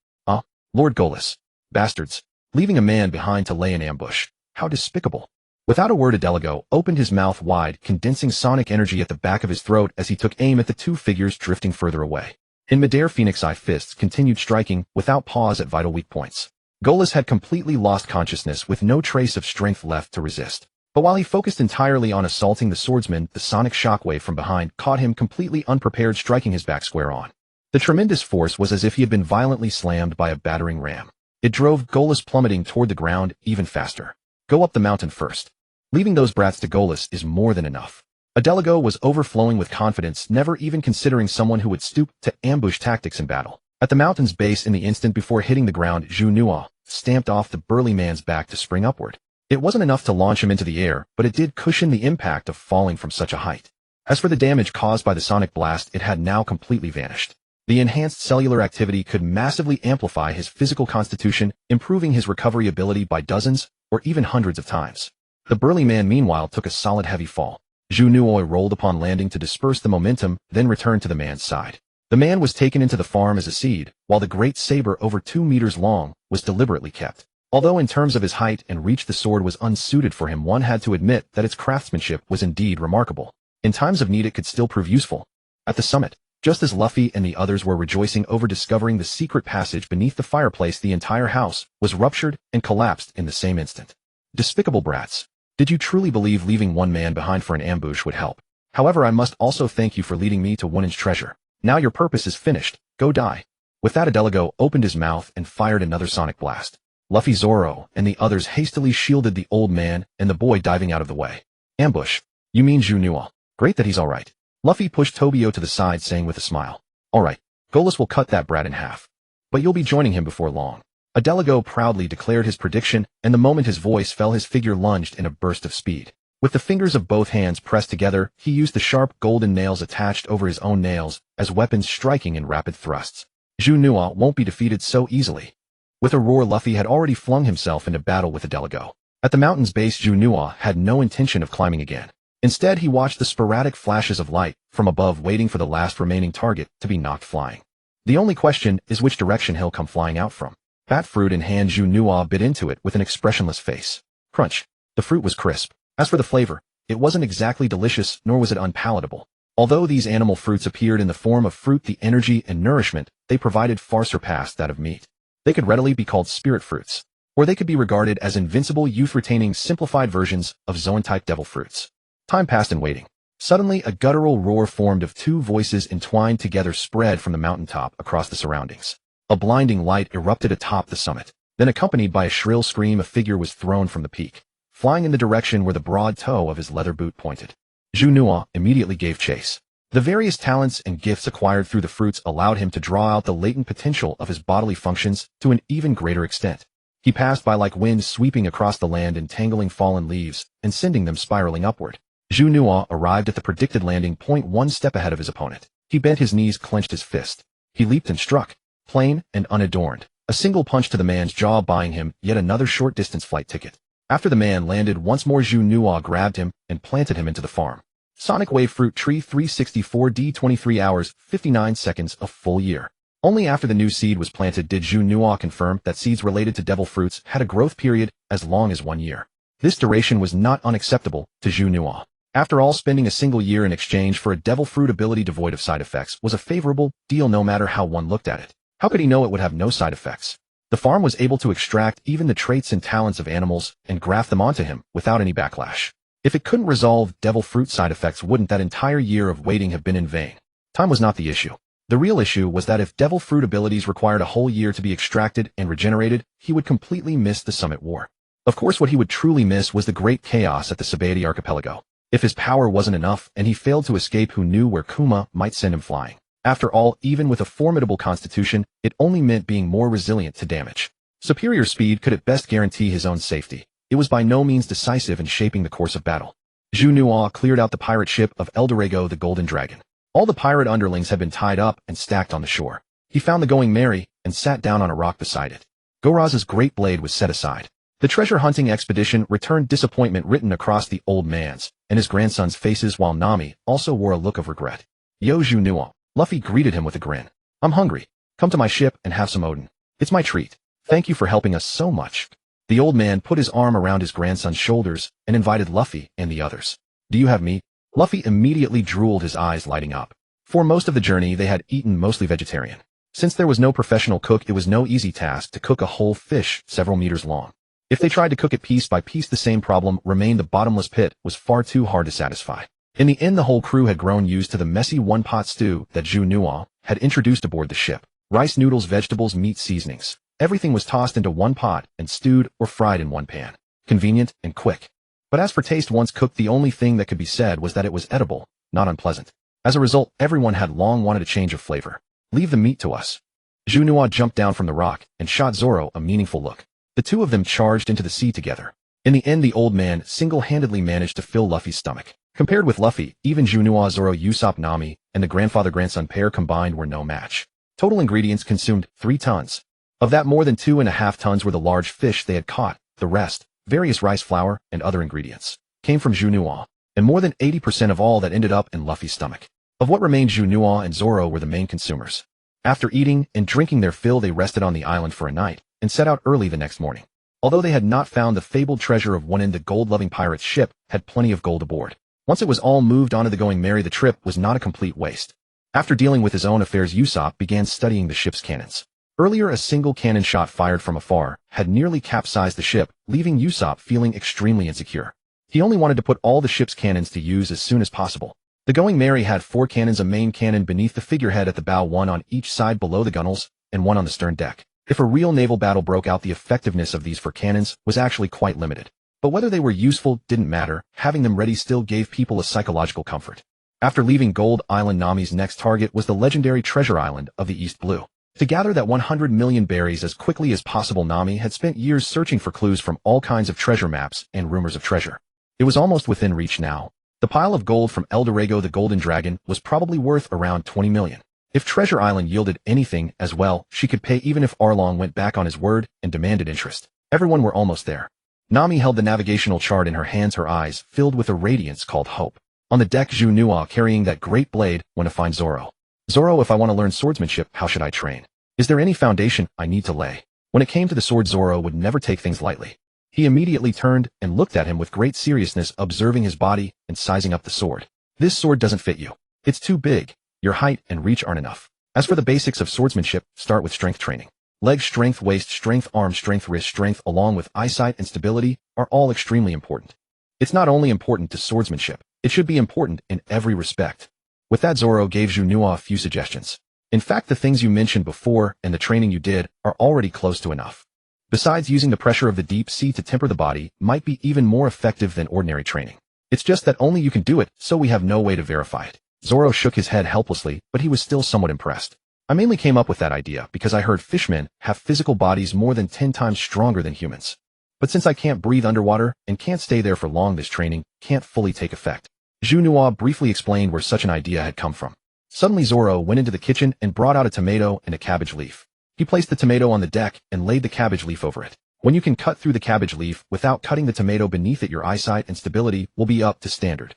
Lord Golas. Bastards. Leaving a man behind to lay an ambush. How despicable. Without a word, Delago opened his mouth wide, condensing sonic energy at the back of his throat as he took aim at the two figures drifting further away. In midair, Phoenix Eye fists continued striking without pause at vital weak points. Golas had completely lost consciousness, with no trace of strength left to resist. But while he focused entirely on assaulting the swordsman, the sonic shockwave from behind caught him completely unprepared, striking his back square on. The tremendous force was as if he had been violently slammed by a battering ram. It drove Golas plummeting toward the ground even faster. "Go up the mountain first. Leaving those brats to Golas is more than enough." Delago was overflowing with confidence, never even considering someone who would stoop to ambush tactics in battle. At the mountain's base, in the instant before hitting the ground, Juno stamped off the burly man's back to spring upward. It wasn't enough to launch him into the air, but it did cushion the impact of falling from such a height. As for the damage caused by the sonic blast, it had now completely vanished. The enhanced cellular activity could massively amplify his physical constitution, improving his recovery ability by dozens or even hundreds of times. The burly man, meanwhile, took a solid heavy fall. Juno rolled upon landing to disperse the momentum, then returned to the man's side. The man was taken into the farm as a seed, while the great saber, over 2 meters long, was deliberately kept. Although in terms of his height and reach the sword was unsuited for him, one had to admit that its craftsmanship was indeed remarkable. In times of need it could still prove useful. At the summit, just as Luffy and the others were rejoicing over discovering the secret passage beneath the fireplace, the entire house was ruptured and collapsed in the same instant. Despicable brats. Did you truly believe leaving one man behind for an ambush would help? However, I must also thank you for leading me to Wonin's treasure. Now your purpose is finished. Go die. With that, Delago opened his mouth and fired another sonic blast. Luffy, Zoro, and the others hastily shielded the old man and the boy, diving out of the way. Ambush? You mean Juno? Great that he's alright. Luffy pushed Tobio to the side, saying with a smile. Alright, Golas will cut that brat in half. But you'll be joining him before long. Delago proudly declared his prediction, and the moment his voice fell, his figure lunged in a burst of speed. With the fingers of both hands pressed together, he used the sharp golden nails attached over his own nails as weapons, striking in rapid thrusts. Juno won't be defeated so easily. With a roar, Luffy had already flung himself into battle with the Delago. At the mountain's base, Juno had no intention of climbing again. Instead, he watched the sporadic flashes of light from above, waiting for the last remaining target to be knocked flying. The only question is which direction he'll come flying out from. Bat fruit in hand, Juno bit into it with an expressionless face. Crunch. The fruit was crisp. As for the flavor, it wasn't exactly delicious, nor was it unpalatable. Although these animal fruits appeared in the form of fruit, the energy and nourishment they provided far surpassed that of meat. They could readily be called spirit fruits, or they could be regarded as invincible, youth-retaining, simplified versions of Zoan-type devil fruits. Time passed in waiting. Suddenly, a guttural roar formed of two voices entwined together spread from the mountaintop across the surroundings. A blinding light erupted atop the summit. Then, accompanied by a shrill scream, a figure was thrown from the peak, flying in the direction where the broad toe of his leather boot pointed. Juno immediately gave chase. The various talents and gifts acquired through the fruits allowed him to draw out the latent potential of his bodily functions to an even greater extent. He passed by like wind, sweeping across the land, entangling fallen leaves and sending them spiraling upward. Juno arrived at the predicted landing point one step ahead of his opponent. He bent his knees, clenched his fist. He leaped and struck, plain and unadorned. A single punch to the man's jaw, buying him yet another short-distance flight ticket. After the man landed once more, Juno grabbed him and planted him into the farm. Sonic Wave Fruit Tree 364D 23 hours, 59 seconds, a full year. Only after the new seed was planted did Juno confirm that seeds related to devil fruits had a growth period as long as 1 year. This duration was not unacceptable to Juno. After all, spending a single year in exchange for a devil fruit ability devoid of side effects was a favorable deal no matter how one looked at it. How could he know it would have no side effects? The farm was able to extract even the traits and talents of animals and graft them onto him without any backlash. If it couldn't resolve devil fruit side effects, wouldn't that entire year of waiting have been in vain? Time was not the issue. The real issue was that if devil fruit abilities required a whole year to be extracted and regenerated, he would completely miss the Summit War. Of course, what he would truly miss was the great chaos at the Sabaody Archipelago. If his power wasn't enough and he failed to escape, who knew where Kuma might send him flying? After all, even with a formidable constitution, it only meant being more resilient to damage. Superior speed could at best guarantee his own safety. It was by no means decisive in shaping the course of battle. Juno cleared out the pirate ship of Eldorado, the Golden Dragon. All the pirate underlings had been tied up and stacked on the shore. He found the Going Merry and sat down on a rock beside it. Goraz's great blade was set aside. The treasure-hunting expedition returned, disappointment written across the old man's and his grandson's faces, while Nami also wore a look of regret. Yo, Juno. Luffy greeted him with a grin. I'm hungry. Come to my ship and have some Odin. It's my treat. Thank you for helping us so much. The old man put his arm around his grandson's shoulders and invited Luffy and the others. Do you have meat? Luffy immediately drooled, his eyes lighting up. For most of the journey, they had eaten mostly vegetarian. Since there was no professional cook, it was no easy task to cook a whole fish several meters long. If they tried to cook it piece by piece, the same problem remained. The bottomless pit was far too hard to satisfy. In the end, the whole crew had grown used to the messy one-pot stew that Juno had introduced aboard the ship. Rice, noodles, vegetables, meat, seasonings. Everything was tossed into one pot and stewed or fried in one pan. Convenient and quick. But as for taste, once cooked, the only thing that could be said was that it was edible, not unpleasant. As a result, everyone had long wanted a change of flavor. Leave the meat to us. Juno jumped down from the rock and shot Zoro a meaningful look. The two of them charged into the sea together. In the end, the old man single-handedly managed to fill Luffy's stomach. Compared with Luffy, even Juno, Zoro, Usopp, Nami, and the grandfather-grandson pair combined were no match. Total ingredients consumed 3 tons. Of that, more than 2.5 tons were the large fish they had caught. The rest, various rice flour and other ingredients, came from Juno, and more than 80% of all that ended up in Luffy's stomach. Of what remained, Juno and Zoro were the main consumers. After eating and drinking their fill, they rested on the island for a night and set out early the next morning. Although they had not found the fabled treasure of one end, the gold-loving pirate's ship had plenty of gold aboard. Once it was all moved onto the Going Merry, the trip was not a complete waste. After dealing with his own affairs, Usopp began studying the ship's cannons. Earlier, a single cannon shot fired from afar had nearly capsized the ship, leaving Usopp feeling extremely insecure. He only wanted to put all the ship's cannons to use as soon as possible. The Going Merry had 4 cannons, a main cannon beneath the figurehead at the bow, 1 on each side below the gunwales, and 1 on the stern deck. If a real naval battle broke out, the effectiveness of these 4 cannons was actually quite limited. But whether they were useful didn't matter. Having them ready still gave people a psychological comfort. After leaving Gold Island, Nami's next target was the legendary treasure island of the East Blue. To gather that 100 million berries as quickly as possible, Nami had spent years searching for clues from all kinds of treasure maps and rumors of treasure. It was almost within reach now. The pile of gold from Eldorado the Golden Dragon was probably worth around 20 million. If Treasure Island yielded anything as well, she could pay even if Arlong went back on his word and demanded interest. Everyone were almost there. Nami held the navigational chart in her hands, her eyes filled with a radiance called hope. On the deck, Juno carrying that great blade went to find Zoro. Zoro, if I want to learn swordsmanship, how should I train? Is there any foundation I need to lay? When it came to the sword, Zoro would never take things lightly. He immediately turned and looked at him with great seriousness, observing his body and sizing up the sword. This sword doesn't fit you. It's too big. Your height and reach aren't enough. As for the basics of swordsmanship, start with strength training. Leg strength, waist strength, arm strength, wrist strength, along with eyesight and stability are all extremely important. It's not only important to swordsmanship, it should be important in every respect. With that, Zoro gave Juno a few suggestions. In fact, the things you mentioned before and the training you did are already close to enough. Besides, using the pressure of the deep sea to temper the body might be even more effective than ordinary training. It's just that only you can do it, so we have no way to verify it. Zoro shook his head helplessly, but he was still somewhat impressed. I mainly came up with that idea because I heard fishmen have physical bodies more than 10 times stronger than humans. But since I can't breathe underwater and can't stay there for long, this training can't fully take effect. Juno briefly explained where such an idea had come from. Suddenly Zoro went into the kitchen and brought out a tomato and a cabbage leaf. He placed the tomato on the deck and laid the cabbage leaf over it. When you can cut through the cabbage leaf without cutting the tomato beneath it, your eyesight and stability will be up to standard.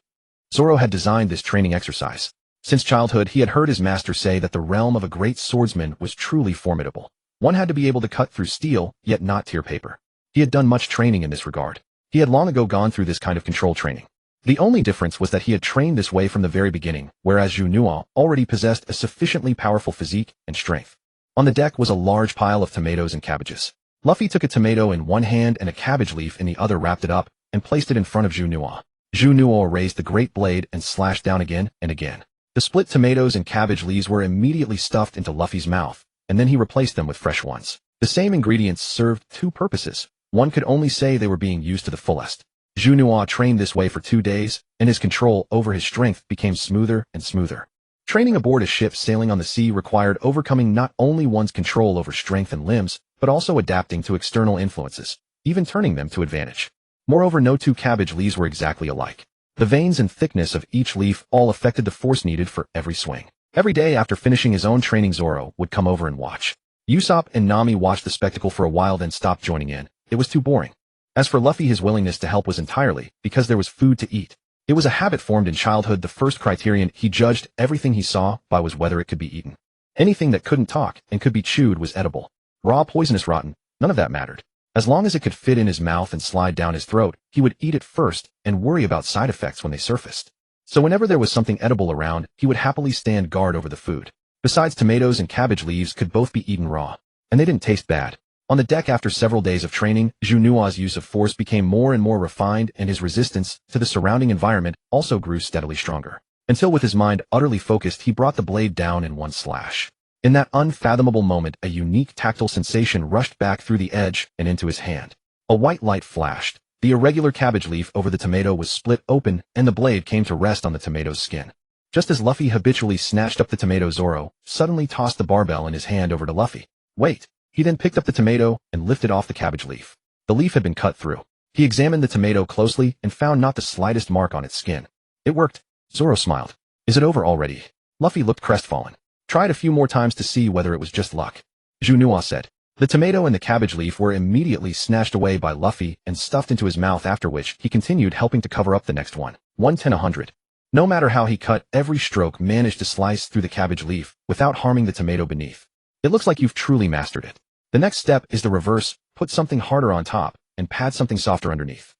Zoro had designed this training exercise. Since childhood, he had heard his master say that the realm of a great swordsman was truly formidable. One had to be able to cut through steel, yet not tear paper. He had done much training in this regard. He had long ago gone through this kind of control training. The only difference was that he had trained this way from the very beginning, whereas Juno already possessed a sufficiently powerful physique and strength. On the deck was a large pile of tomatoes and cabbages. Luffy took a tomato in one hand and a cabbage leaf in the other, wrapped it up, and placed it in front of Juno. Juno raised the great blade and slashed down again and again. The split tomatoes and cabbage leaves were immediately stuffed into Luffy's mouth, and then he replaced them with fresh ones. The same ingredients served two purposes. One could only say they were being used to the fullest. Juno trained this way for 2 days, and his control over his strength became smoother and smoother. Training aboard a ship sailing on the sea required overcoming not only one's control over strength and limbs, but also adapting to external influences, even turning them to advantage. Moreover, no two cabbage leaves were exactly alike. The veins and thickness of each leaf all affected the force needed for every swing. Every day after finishing his own training, Zoro would come over and watch. Usopp and Nami watched the spectacle for a while, then stopped joining in. It was too boring. As for Luffy, his willingness to help was entirely because there was food to eat. It was a habit formed in childhood. The first criterion he judged everything he saw by was whether it could be eaten. Anything that couldn't talk and could be chewed was edible. Raw, poisonous, rotten, none of that mattered. As long as it could fit in his mouth and slide down his throat, he would eat it first and worry about side effects when they surfaced. So whenever there was something edible around, he would happily stand guard over the food. Besides, tomatoes and cabbage leaves could both be eaten raw, and they didn't taste bad. On the deck, after several days of training, Juno's use of force became more and more refined, and his resistance to the surrounding environment also grew steadily stronger. Until, with his mind utterly focused, he brought the blade down in one slash. In that unfathomable moment, a unique tactile sensation rushed back through the edge and into his hand. A white light flashed. The irregular cabbage leaf over the tomato was split open, and the blade came to rest on the tomato's skin. Just as Luffy habitually snatched up the tomato, Zoro suddenly tossed the barbell in his hand over to Luffy. Wait! He then picked up the tomato and lifted off the cabbage leaf. The leaf had been cut through. He examined the tomato closely and found not the slightest mark on its skin. It worked. Zoro smiled. Is it over already? Luffy looked crestfallen. Tried a few more times to see whether it was just luck. Juno said. The tomato and the cabbage leaf were immediately snatched away by Luffy and stuffed into his mouth, after which he continued helping to cover up the next one. 110-100. No matter how he cut, every stroke managed to slice through the cabbage leaf without harming the tomato beneath. It looks like you've truly mastered it. The next step is the reverse. Put something harder on top and pad something softer underneath.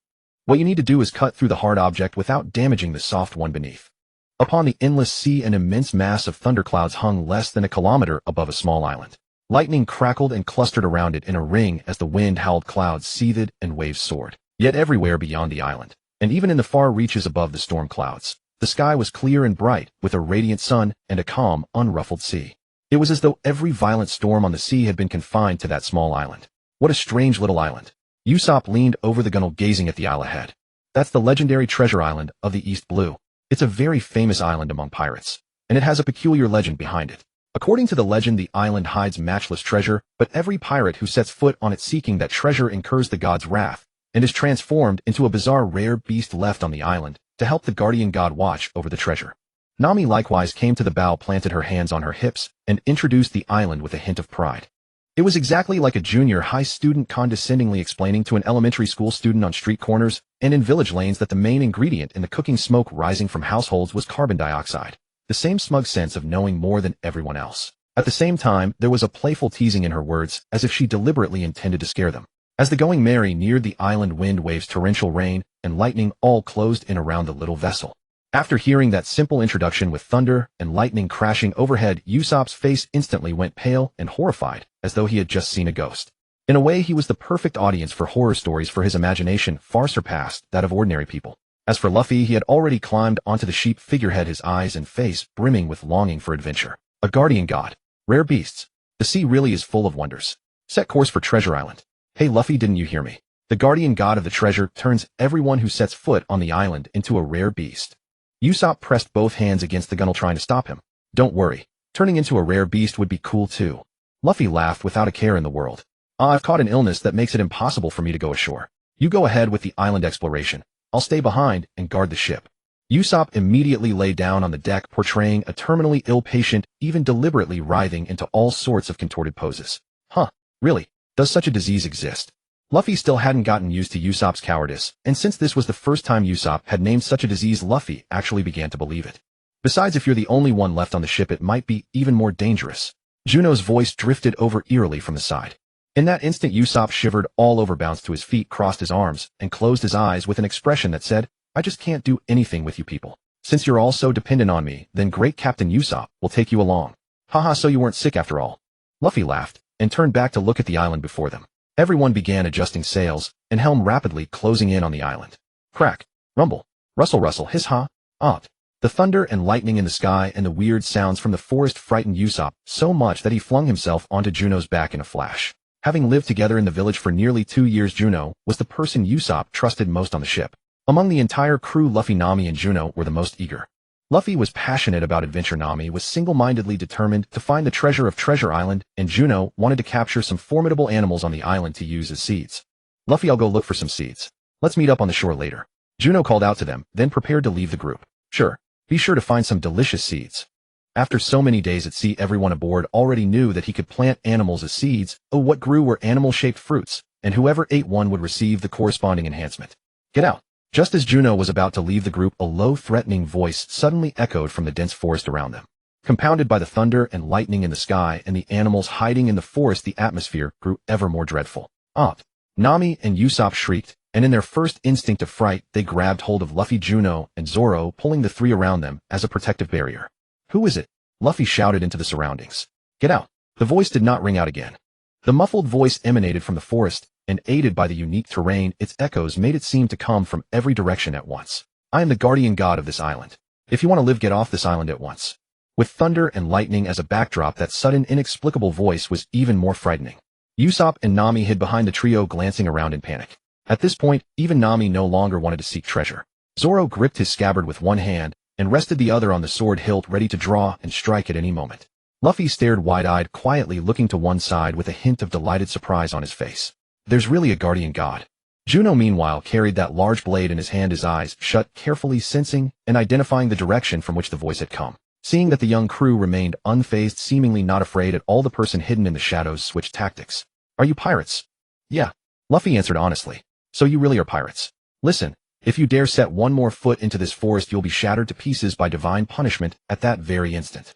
What you need to do is cut through the hard object without damaging the soft one beneath. Upon the endless sea, an immense mass of thunderclouds hung less than a kilometer above a small island. Lightning crackled and clustered around it in a ring as the wind howled. Clouds seethed and waves soared. Yet everywhere beyond the island, and even in the far reaches above the storm clouds, the sky was clear and bright, with a radiant sun and a calm, unruffled sea. It was as though every violent storm on the sea had been confined to that small island. What a strange little island. Usopp leaned over the gunwale, gazing at the isle ahead. That's the legendary treasure island of the East Blue. It's a very famous island among pirates, and it has a peculiar legend behind it. According to the legend, the island hides matchless treasure, but every pirate who sets foot on it seeking that treasure incurs the god's wrath, and is transformed into a bizarre rare beast left on the island to help the guardian god watch over the treasure. Nami likewise came to the bow, planted her hands on her hips, and introduced the island with a hint of pride. It was exactly like a junior high student condescendingly explaining to an elementary school student on street corners and in village lanes that the main ingredient in the cooking smoke rising from households was carbon dioxide. The same smug sense of knowing more than everyone else. At the same time, there was a playful teasing in her words, as if she deliberately intended to scare them. As the Going Merry neared the island, wind waves, torrential rain, and lightning all closed in around the little vessel. After hearing that simple introduction with thunder and lightning crashing overhead, Usopp's face instantly went pale and horrified, as though he had just seen a ghost. In a way, he was the perfect audience for horror stories, for his imagination far surpassed that of ordinary people. As for Luffy, he had already climbed onto the sheep figurehead, his eyes and face brimming with longing for adventure. A guardian god. Rare beasts. The sea really is full of wonders. Set course for Treasure Island. Hey Luffy, didn't you hear me? The guardian god of the treasure turns everyone who sets foot on the island into a rare beast. Usopp pressed both hands against the gunwale, trying to stop him. Don't worry. Turning into a rare beast would be cool too. Luffy laughed without a care in the world. I've caught an illness that makes it impossible for me to go ashore. You go ahead with the island exploration. I'll stay behind and guard the ship. Usopp immediately lay down on the deck, portraying a terminally ill patient, even deliberately writhing into all sorts of contorted poses. Huh, really? Does such a disease exist? Luffy still hadn't gotten used to Usopp's cowardice, and since this was the first time Usopp had named such a disease, Luffy actually began to believe it. Besides, if you're the only one left on the ship, it might be even more dangerous. Juno's voice drifted over eerily from the side. In that instant, Usopp shivered all over, bounced to his feet, crossed his arms, and closed his eyes with an expression that said, I just can't do anything with you people. Since you're all so dependent on me, then great Captain Usopp will take you along. Haha, so you weren't sick after all. Luffy laughed, and turned back to look at the island before them. Everyone began adjusting sails, and helm rapidly closing in on the island. Crack, rumble, rustle rustle, hiss ha, opt. The thunder and lightning in the sky and the weird sounds from the forest frightened Usopp so much that he flung himself onto Juno's back in a flash. Having lived together in the village for nearly 2 years, Juno was the person Usopp trusted most on the ship. Among the entire crew, Luffy, Nami, and Juno were the most eager. Luffy was passionate about adventure, Nami was single-mindedly determined to find the treasure of Treasure Island, and Juno wanted to capture some formidable animals on the island to use as seeds. Luffy, I'll go look for some seeds. Let's meet up on the shore later. Juno called out to them, then prepared to leave the group. Sure. Be sure to find some delicious seeds. After so many days at sea, everyone aboard already knew that he could plant animals as seeds. Oh, what grew were animal-shaped fruits, and whoever ate one would receive the corresponding enhancement. Get out. Just as Juno was about to leave the group, a low, threatening voice suddenly echoed from the dense forest around them. Compounded by the thunder and lightning in the sky and the animals hiding in the forest, the atmosphere grew ever more dreadful. Opt. Nami and Usopp shrieked, and in their first instinct of fright, they grabbed hold of Luffy, Juno, and Zoro, pulling the three around them as a protective barrier. Who is it? Luffy shouted into the surroundings. Get out. The voice did not ring out again. The muffled voice emanated from the forest, and aided by the unique terrain, its echoes made it seem to come from every direction at once. I am the guardian god of this island. If you want to live, get off this island at once. With thunder and lightning as a backdrop, that sudden, inexplicable voice was even more frightening. Usopp and Nami hid behind the trio, glancing around in panic. At this point, even Nami no longer wanted to seek treasure. Zoro gripped his scabbard with one hand, and rested the other on the sword hilt, ready to draw and strike at any moment. Luffy stared wide-eyed, quietly looking to one side with a hint of delighted surprise on his face. There's really a guardian god. Juno, meanwhile, carried that large blade in his hand, his eyes shut, carefully sensing and identifying the direction from which the voice had come. Seeing that the young crew remained unfazed, seemingly not afraid at all, the person hidden in the shadows switched tactics. Are you pirates? Yeah. Luffy answered honestly. So you really are pirates. Listen, if you dare set one more foot into this forest, you'll be shattered to pieces by divine punishment at that very instant.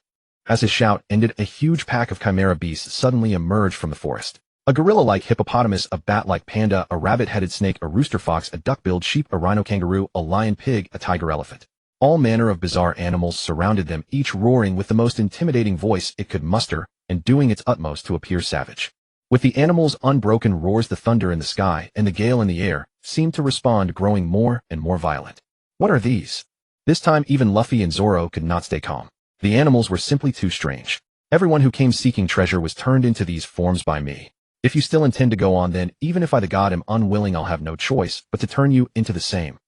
As his shout ended, a huge pack of chimera beasts suddenly emerged from the forest. A gorilla-like hippopotamus, a bat-like panda, a rabbit-headed snake, a rooster fox, a duck-billed sheep, a rhino-kangaroo, a lion-pig, a tiger-elephant. All manner of bizarre animals surrounded them, each roaring with the most intimidating voice it could muster and doing its utmost to appear savage. With the animals' unbroken roars, the thunder in the sky and the gale in the air seemed to respond, growing more and more violent. What are these? This time even Luffy and Zoro could not stay calm. The animals were simply too strange. Everyone who came seeking treasure was turned into these forms by me. If you still intend to go on, then even if I the god am unwilling, I'll have no choice but to turn you into the same.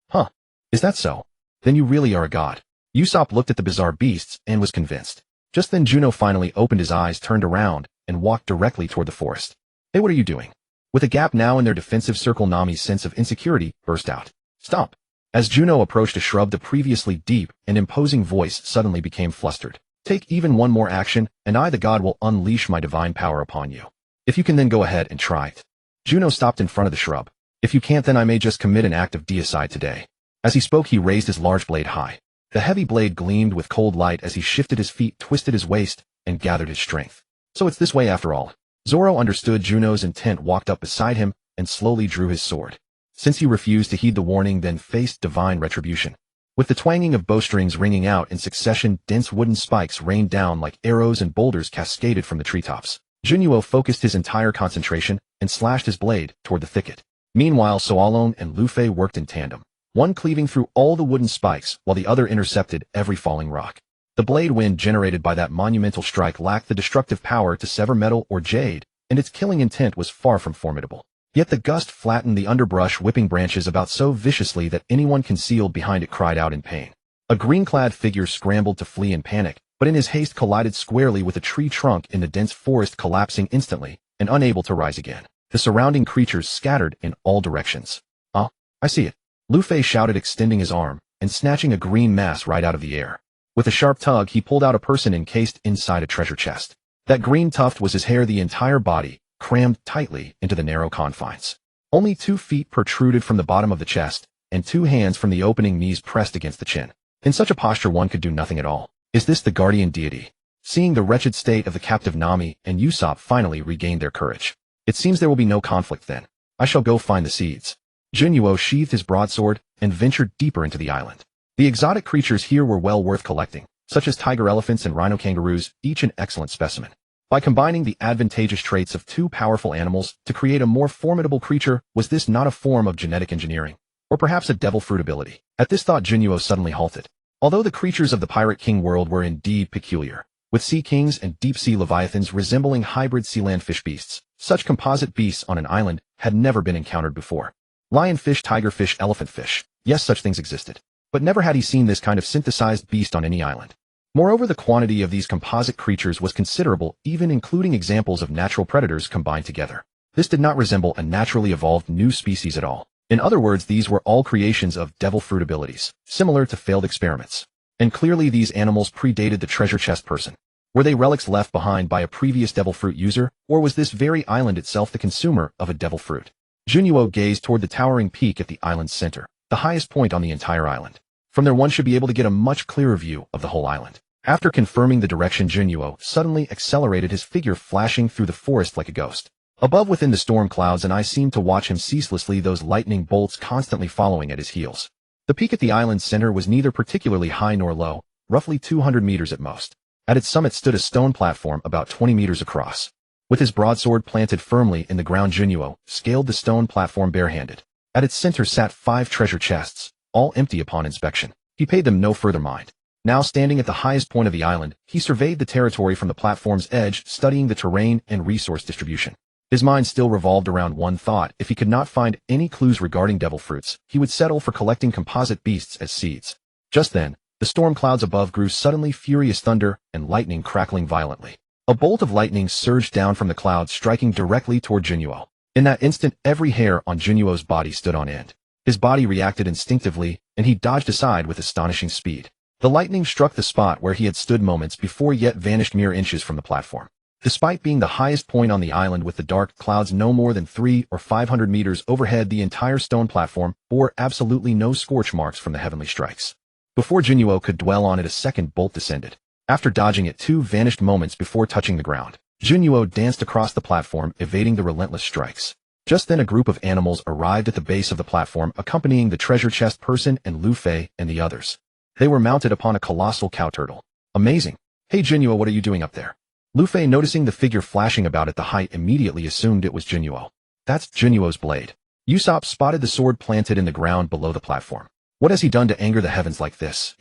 Huh. Is that so? Then you really are a god. Usopp looked at the bizarre beasts and was convinced. Just then Juno finally opened his eyes, turned around, and walked directly toward the forest. Hey, what are you doing? With a gap now in their defensive circle, Nami's sense of insecurity burst out. Stop! As Juno approached a shrub, the previously deep and imposing voice suddenly became flustered. Take even one more action, and I, the god, will unleash my divine power upon you. If you can, then go ahead and try it. Juno stopped in front of the shrub. If you can't, then I may just commit an act of deicide today. As he spoke, he raised his large blade high. The heavy blade gleamed with cold light as he shifted his feet, twisted his waist, and gathered his strength. So it's this way after all. Zoro understood Juno's intent, walked up beside him, and slowly drew his sword. Since he refused to heed the warning, then faced divine retribution. With the twanging of bowstrings ringing out in succession, dense wooden spikes rained down like arrows and boulders cascaded from the treetops. Juno focused his entire concentration and slashed his blade toward the thicket. Meanwhile, Soalon and Luffy worked in tandem, one cleaving through all the wooden spikes while the other intercepted every falling rock. The blade wind generated by that monumental strike lacked the destructive power to sever metal or jade, and its killing intent was far from formidable. Yet the gust flattened the underbrush, whipping branches about so viciously that anyone concealed behind it cried out in pain. A green-clad figure scrambled to flee in panic, but in his haste collided squarely with a tree trunk in the dense forest, collapsing instantly and unable to rise again. The surrounding creatures scattered in all directions. Ah, I see it. Luffy shouted, extending his arm and snatching a green mass right out of the air. With a sharp tug, he pulled out a person encased inside a treasure chest. That green tuft was his hair, the entire body crammed tightly into the narrow confines. Only 2 feet protruded from the bottom of the chest, and 2 hands from the opening, knees pressed against the chin. In such a posture, one could do nothing at all. Is this the guardian deity? Seeing the wretched state of the captive, Nami and Usopp finally regained their courage. It seems there will be no conflict then. I shall go find the seeds. Juno sheathed his broadsword and ventured deeper into the island. The exotic creatures here were well worth collecting, such as tiger elephants and rhino kangaroos, each an excellent specimen. By combining the advantageous traits of 2 powerful animals to create a more formidable creature, was this not a form of genetic engineering? Or perhaps a devil fruit ability? At this thought, Juno suddenly halted. Although the creatures of the Pirate King world were indeed peculiar, with sea kings and deep-sea leviathans resembling hybrid sea-land fish beasts, such composite beasts on an island had never been encountered before. Lionfish, tigerfish, elephantfish. Yes, such things existed. But never had he seen this kind of synthesized beast on any island. Moreover, the quantity of these composite creatures was considerable, even including examples of natural predators combined together. This did not resemble a naturally evolved new species at all. In other words, these were all creations of devil fruit abilities, similar to failed experiments. And clearly these animals predated the treasure chest person. Were they relics left behind by a previous devil fruit user, or was this very island itself the consumer of a devil fruit? Juno gazed toward the towering peak at the island's center, the highest point on the entire island. From there one should be able to get a much clearer view of the whole island. After confirming the direction, Juno suddenly accelerated, his figure flashing through the forest like a ghost. Above, within the storm clouds, and I seemed to watch him ceaselessly, those lightning bolts constantly following at his heels. The peak at the island's center was neither particularly high nor low, roughly 200 meters at most. At its summit stood a stone platform about 20 meters across. With his broadsword planted firmly in the ground, Juno scaled the stone platform barehanded. At its center sat 5 treasure chests, all empty upon inspection. He paid them no further mind. Now standing at the highest point of the island, he surveyed the territory from the platform's edge, studying the terrain and resource distribution. His mind still revolved around one thought: if he could not find any clues regarding devil fruits, he would settle for collecting composite beasts as seeds. Just then, the storm clouds above grew suddenly, furious thunder and lightning crackling violently. A bolt of lightning surged down from the clouds, striking directly toward Juno. In that instant, every hair on Juno's body stood on end. His body reacted instinctively, and he dodged aside with astonishing speed. The lightning struck the spot where he had stood moments before, yet vanished mere inches from the platform. Despite being the highest point on the island, with the dark clouds no more than 300 or 500 meters overhead, the entire stone platform bore absolutely no scorch marks from the heavenly strikes. Before Juno could dwell on it, a second bolt descended. After dodging it, 2 vanished moments before touching the ground. Juno danced across the platform, evading the relentless strikes. Just then a group of animals arrived at the base of the platform, accompanying the treasure chest person and Luffy and the others. They were mounted upon a colossal cow turtle. Amazing. Hey Juno, what are you doing up there? Luffy, noticing the figure flashing about at the height, immediately assumed it was Juno. That's Juno's blade. Usopp spotted the sword planted in the ground below the platform. What has he done to anger the heavens like this?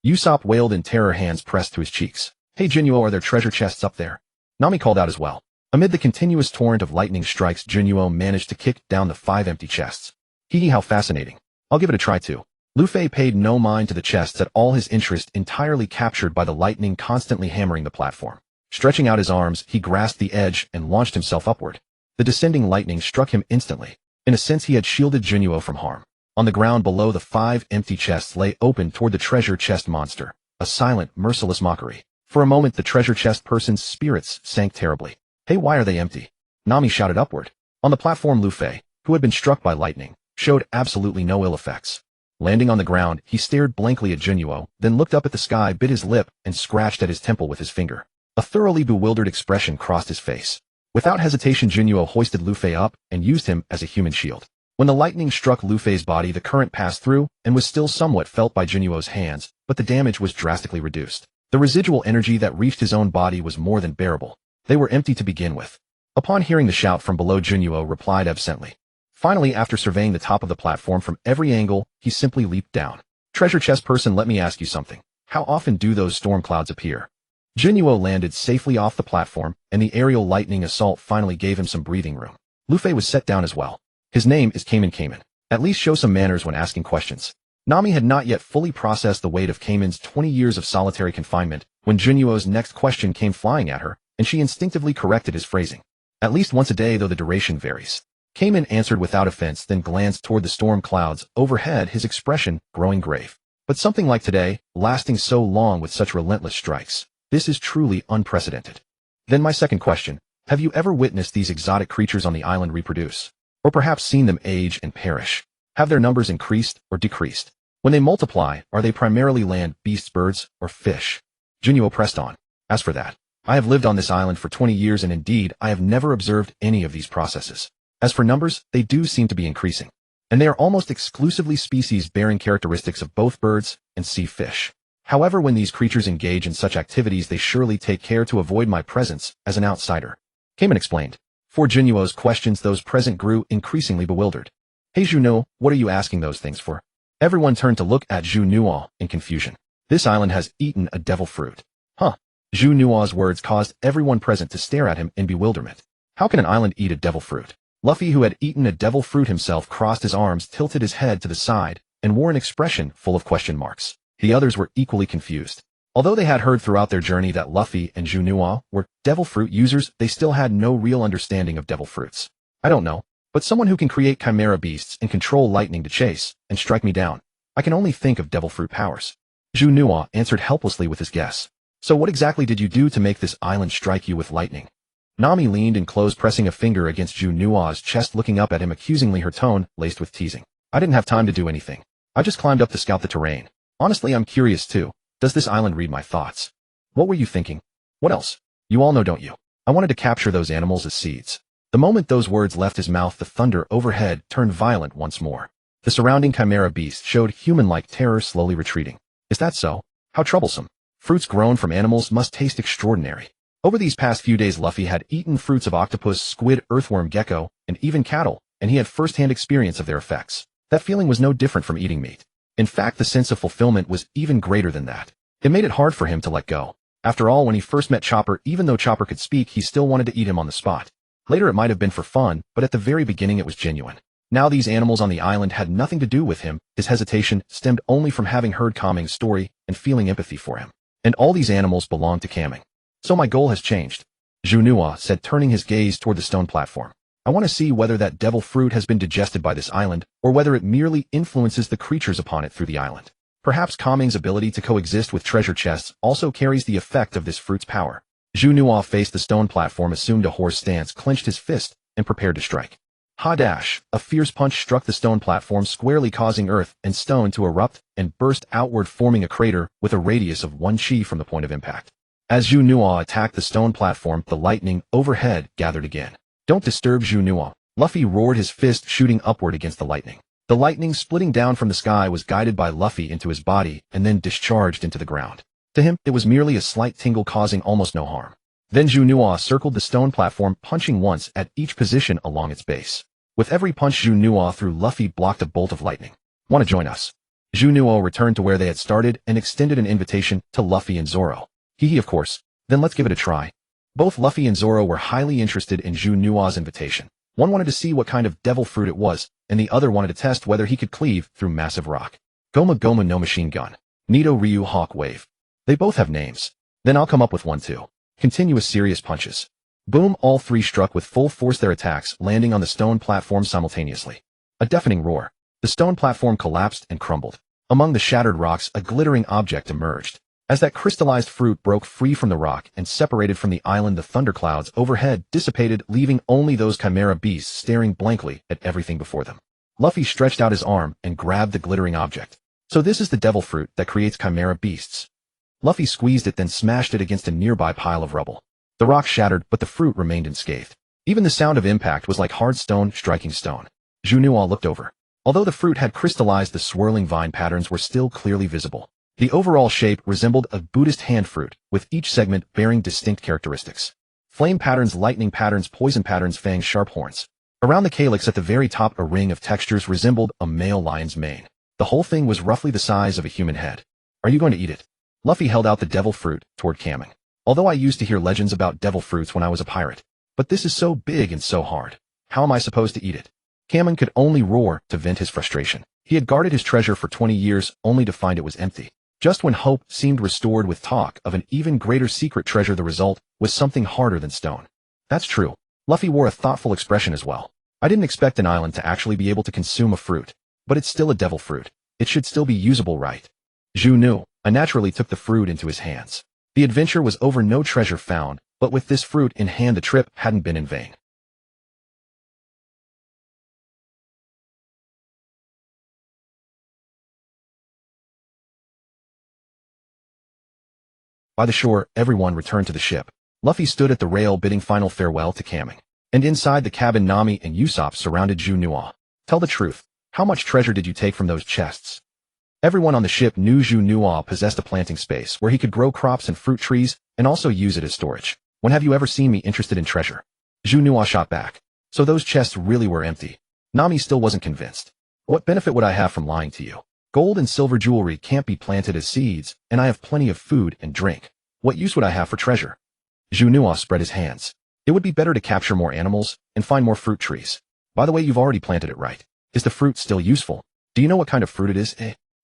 Usopp wailed in terror, hands pressed to his cheeks. Hey Juno, are there treasure chests up there? Nami called out as well. Amid the continuous torrent of lightning strikes, Juno managed to kick down the 5 empty chests. Hee hee, how fascinating. I'll give it a try too. Luffy paid no mind to the chests at all, his interest entirely captured by the lightning constantly hammering the platform. Stretching out his arms, he grasped the edge and launched himself upward. The descending lightning struck him instantly. In a sense, he had shielded Juno from harm. On the ground below, the 5 empty chests lay open toward the treasure chest monster, a silent, merciless mockery. For a moment, the treasure chest person's spirits sank terribly. "Hey, why are they empty?" Nami shouted upward. On the platform, Luffy, who had been struck by lightning, showed absolutely no ill effects. Landing on the ground, he stared blankly at Juno, then looked up at the sky, bit his lip, and scratched at his temple with his finger. A thoroughly bewildered expression crossed his face. Without hesitation, Juno hoisted Luffy up and used him as a human shield. When the lightning struck Luffy's body, the current passed through and was still somewhat felt by Juno's hands, but the damage was drastically reduced. The residual energy that reached his own body was more than bearable. They were empty to begin with. Upon hearing the shout from below, Juno replied absently. Finally, after surveying the top of the platform from every angle, he simply leaped down. "Treasure chest person, let me ask you something. How often do those storm clouds appear?" Juno landed safely off the platform, and the aerial lightning assault finally gave him some breathing room. Luffy was set down as well. "His name is Cayman. At least show some manners when asking questions." Nami had not yet fully processed the weight of Cayman's 20 years of solitary confinement when Juno's next question came flying at her, and she instinctively corrected his phrasing. "At least once a day, though the duration varies." Cayman answered without offense, then glanced toward the storm clouds overhead, his expression growing grave. "But something like today, lasting so long with such relentless strikes. This is truly unprecedented." "Then my second question, have you ever witnessed these exotic creatures on the island reproduce? Or perhaps seen them age and perish? Have their numbers increased or decreased? When they multiply, are they primarily land beasts, birds, or fish?" Juno pressed on. "As for that, I have lived on this island for 20 years and indeed I have never observed any of these processes. As for numbers, they do seem to be increasing. And they are almost exclusively species bearing characteristics of both birds and sea fish. However, when these creatures engage in such activities, they surely take care to avoid my presence as an outsider." Cayman explained. For Juno's questions, those present grew increasingly bewildered. "Hey Juno, what are you asking those things for?" Everyone turned to look at Juno in confusion. "This island has eaten a devil fruit." "Huh?" Juno's words caused everyone present to stare at him in bewilderment. How can an island eat a devil fruit? Luffy, who had eaten a devil fruit himself, crossed his arms, tilted his head to the side, and wore an expression full of question marks. The others were equally confused. Although they had heard throughout their journey that Luffy and Juno were devil fruit users, they still had no real understanding of devil fruits. "I don't know, but someone who can create chimera beasts and control lightning to chase and strike me down. I can only think of devil fruit powers." Juno answered helplessly with his guess. "So what exactly did you do to make this island strike you with lightning?" Nami leaned in close, pressing a finger against Juno's chest, looking up at him accusingly, her tone laced with teasing. "I didn't have time to do anything. I just climbed up to scout the terrain. Honestly, I'm curious too. Does this island read my thoughts?" "What were you thinking?" "What else? You all know, don't you? I wanted to capture those animals as seeds." The moment those words left his mouth, the thunder overhead turned violent once more. The surrounding chimera beast showed human-like terror, slowly retreating. "Is that so? How troublesome. Fruits grown from animals must taste extraordinary." Over these past few days, Luffy had eaten fruits of octopus, squid, earthworm, gecko, and even cattle, and he had first-hand experience of their effects. That feeling was no different from eating meat. In fact, the sense of fulfillment was even greater than that. It made it hard for him to let go. After all, when he first met Chopper, even though Chopper could speak, he still wanted to eat him on the spot. Later it might have been for fun, but at the very beginning it was genuine. Now these animals on the island had nothing to do with him. His hesitation stemmed only from having heard Kaming's story and feeling empathy for him. And all these animals belonged to Kaming. "So my goal has changed," Juno said, turning his gaze toward the stone platform. "I want to see whether that devil fruit has been digested by this island, or whether it merely influences the creatures upon it through the island. Perhaps Kaming's ability to coexist with treasure chests also carries the effect of this fruit's power." Juno faced the stone platform, assumed a horse stance, clenched his fist, and prepared to strike. Ha-dash! A fierce punch struck the stone platform squarely, causing earth and stone to erupt and burst outward, forming a crater with a radius of 1 chi from the point of impact. As Juno attacked the stone platform, the lightning overhead gathered again. "Don't disturb Juno!" Luffy roared, his fist shooting upward against the lightning. The lightning, splitting down from the sky, was guided by Luffy into his body and then discharged into the ground. To him, it was merely a slight tingle, causing almost no harm. Then Juno circled the stone platform, punching once at each position along its base. With every punch Juno threw, Luffy blocked a bolt of lightning. "Want to join us?" Juno returned to where they had started and extended an invitation to Luffy and Zoro. He, of course. "Then let's give it a try." Both Luffy and Zoro were highly interested in Juno's invitation. One wanted to see what kind of devil fruit it was, and the other wanted to test whether he could cleave through massive rock. Goma Goma no machine gun. Nito Ryu Hawk Wave. They both have names. Then I'll come up with one too. Continuous serious punches. Boom! All three struck with full force their attacks, landing on the stone platform simultaneously. A deafening roar. The stone platform collapsed and crumbled. Among the shattered rocks, a glittering object emerged. As that crystallized fruit broke free from the rock and separated from the island, the thunderclouds overhead dissipated, leaving only those chimera beasts staring blankly at everything before them. Luffy stretched out his arm and grabbed the glittering object. So this is the devil fruit that creates chimera beasts. Luffy squeezed it, then smashed it against a nearby pile of rubble. The rock shattered, but the fruit remained unscathed. Even the sound of impact was like hard stone striking stone. Juno looked over. Although the fruit had crystallized, the swirling vine patterns were still clearly visible. The overall shape resembled a Buddhist hand fruit, with each segment bearing distinct characteristics. Flame patterns, lightning patterns, poison patterns, fangs, sharp horns. Around the calyx at the very top, a ring of textures resembled a male lion's mane. The whole thing was roughly the size of a human head. Are you going to eat it? Luffy held out the devil fruit toward Kaming. Although I used to hear legends about devil fruits when I was a pirate. But this is so big and so hard. How am I supposed to eat it? Kaming could only roar to vent his frustration. He had guarded his treasure for 20 years, only to find it was empty. Just when hope seemed restored with talk of an even greater secret treasure, the result was something harder than stone. That's true. Luffy wore a thoughtful expression as well. I didn't expect an island to actually be able to consume a fruit. But it's still a devil fruit. It should still be usable, right? Juno naturally took the fruit into his hands. The adventure was over, no treasure found, but with this fruit in hand the trip hadn't been in vain. By the shore, everyone returned to the ship. Luffy stood at the rail bidding final farewell to Kaming. And inside the cabin, Nami and Usopp surrounded Juno. Tell the truth. How much treasure did you take from those chests? Everyone on the ship knew Juno possessed a planting space where he could grow crops and fruit trees and also use it as storage. When have you ever seen me interested in treasure? Juno shot back. So those chests really were empty. Nami still wasn't convinced. What benefit would I have from lying to you? Gold and silver jewelry can't be planted as seeds, and I have plenty of food and drink. What use would I have for treasure? Juno spread his hands. It would be better to capture more animals and find more fruit trees. By the way, you've already planted it, right? Is the fruit still useful? Do you know what kind of fruit it is?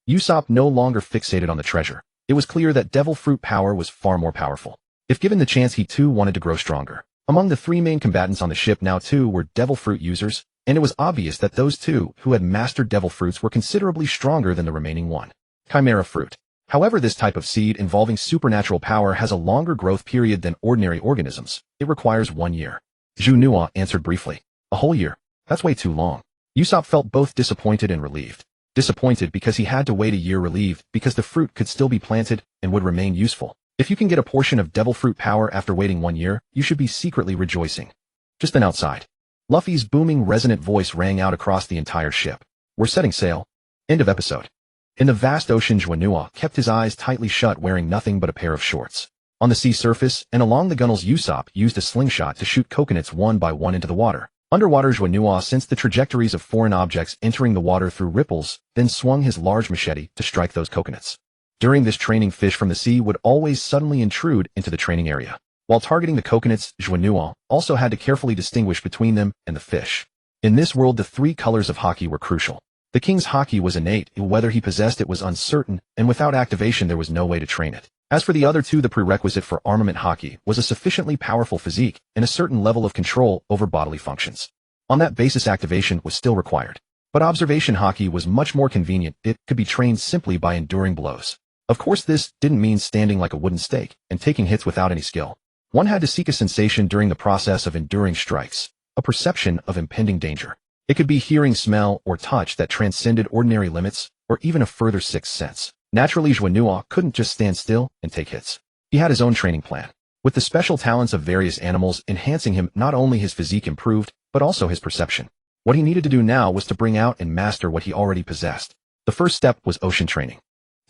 Usopp no longer fixated on the treasure. It was clear that devil fruit power was far more powerful. If given the chance, he too wanted to grow stronger. Among the three main combatants on the ship now two were devil fruit users, and it was obvious that those two who had mastered devil fruits were considerably stronger than the remaining one. Chimera fruit. However, this type of seed involving supernatural power has a longer growth period than ordinary organisms. It requires 1 year. Juno answered briefly. A whole year? That's way too long. Usopp felt both disappointed and relieved. Disappointed because he had to wait a year, relieved because the fruit could still be planted and would remain useful. If you can get a portion of devil fruit power after waiting 1 year, you should be secretly rejoicing. Just then outside, Luffy's booming resonant voice rang out across the entire ship. We're setting sail. End of episode. In the vast ocean, Juno kept his eyes tightly shut, wearing nothing but a pair of shorts. On the sea surface and along the gunnels, Usopp used a slingshot to shoot coconuts one by one into the water. Underwater, Juno sensed the trajectories of foreign objects entering the water through ripples, then swung his large machete to strike those coconuts. During this training, fish from the sea would always suddenly intrude into the training area. While targeting the coconuts, Juno also had to carefully distinguish between them and the fish. In this world, the three colors of haki were crucial. The king's haki was innate, whether he possessed it was uncertain, and without activation there was no way to train it. As for the other two, the prerequisite for armament haki was a sufficiently powerful physique and a certain level of control over bodily functions. On that basis, activation was still required. But observation haki was much more convenient. It could be trained simply by enduring blows. Of course, this didn't mean standing like a wooden stake and taking hits without any skill. One had to seek a sensation during the process of enduring strikes, a perception of impending danger. It could be hearing, smell, or touch that transcended ordinary limits, or even a further sixth sense. Naturally, Juno couldn't just stand still and take hits. He had his own training plan, with the special talents of various animals enhancing him. Not only his physique improved, but also his perception. What he needed to do now was to bring out and master what he already possessed. The first step was ocean training.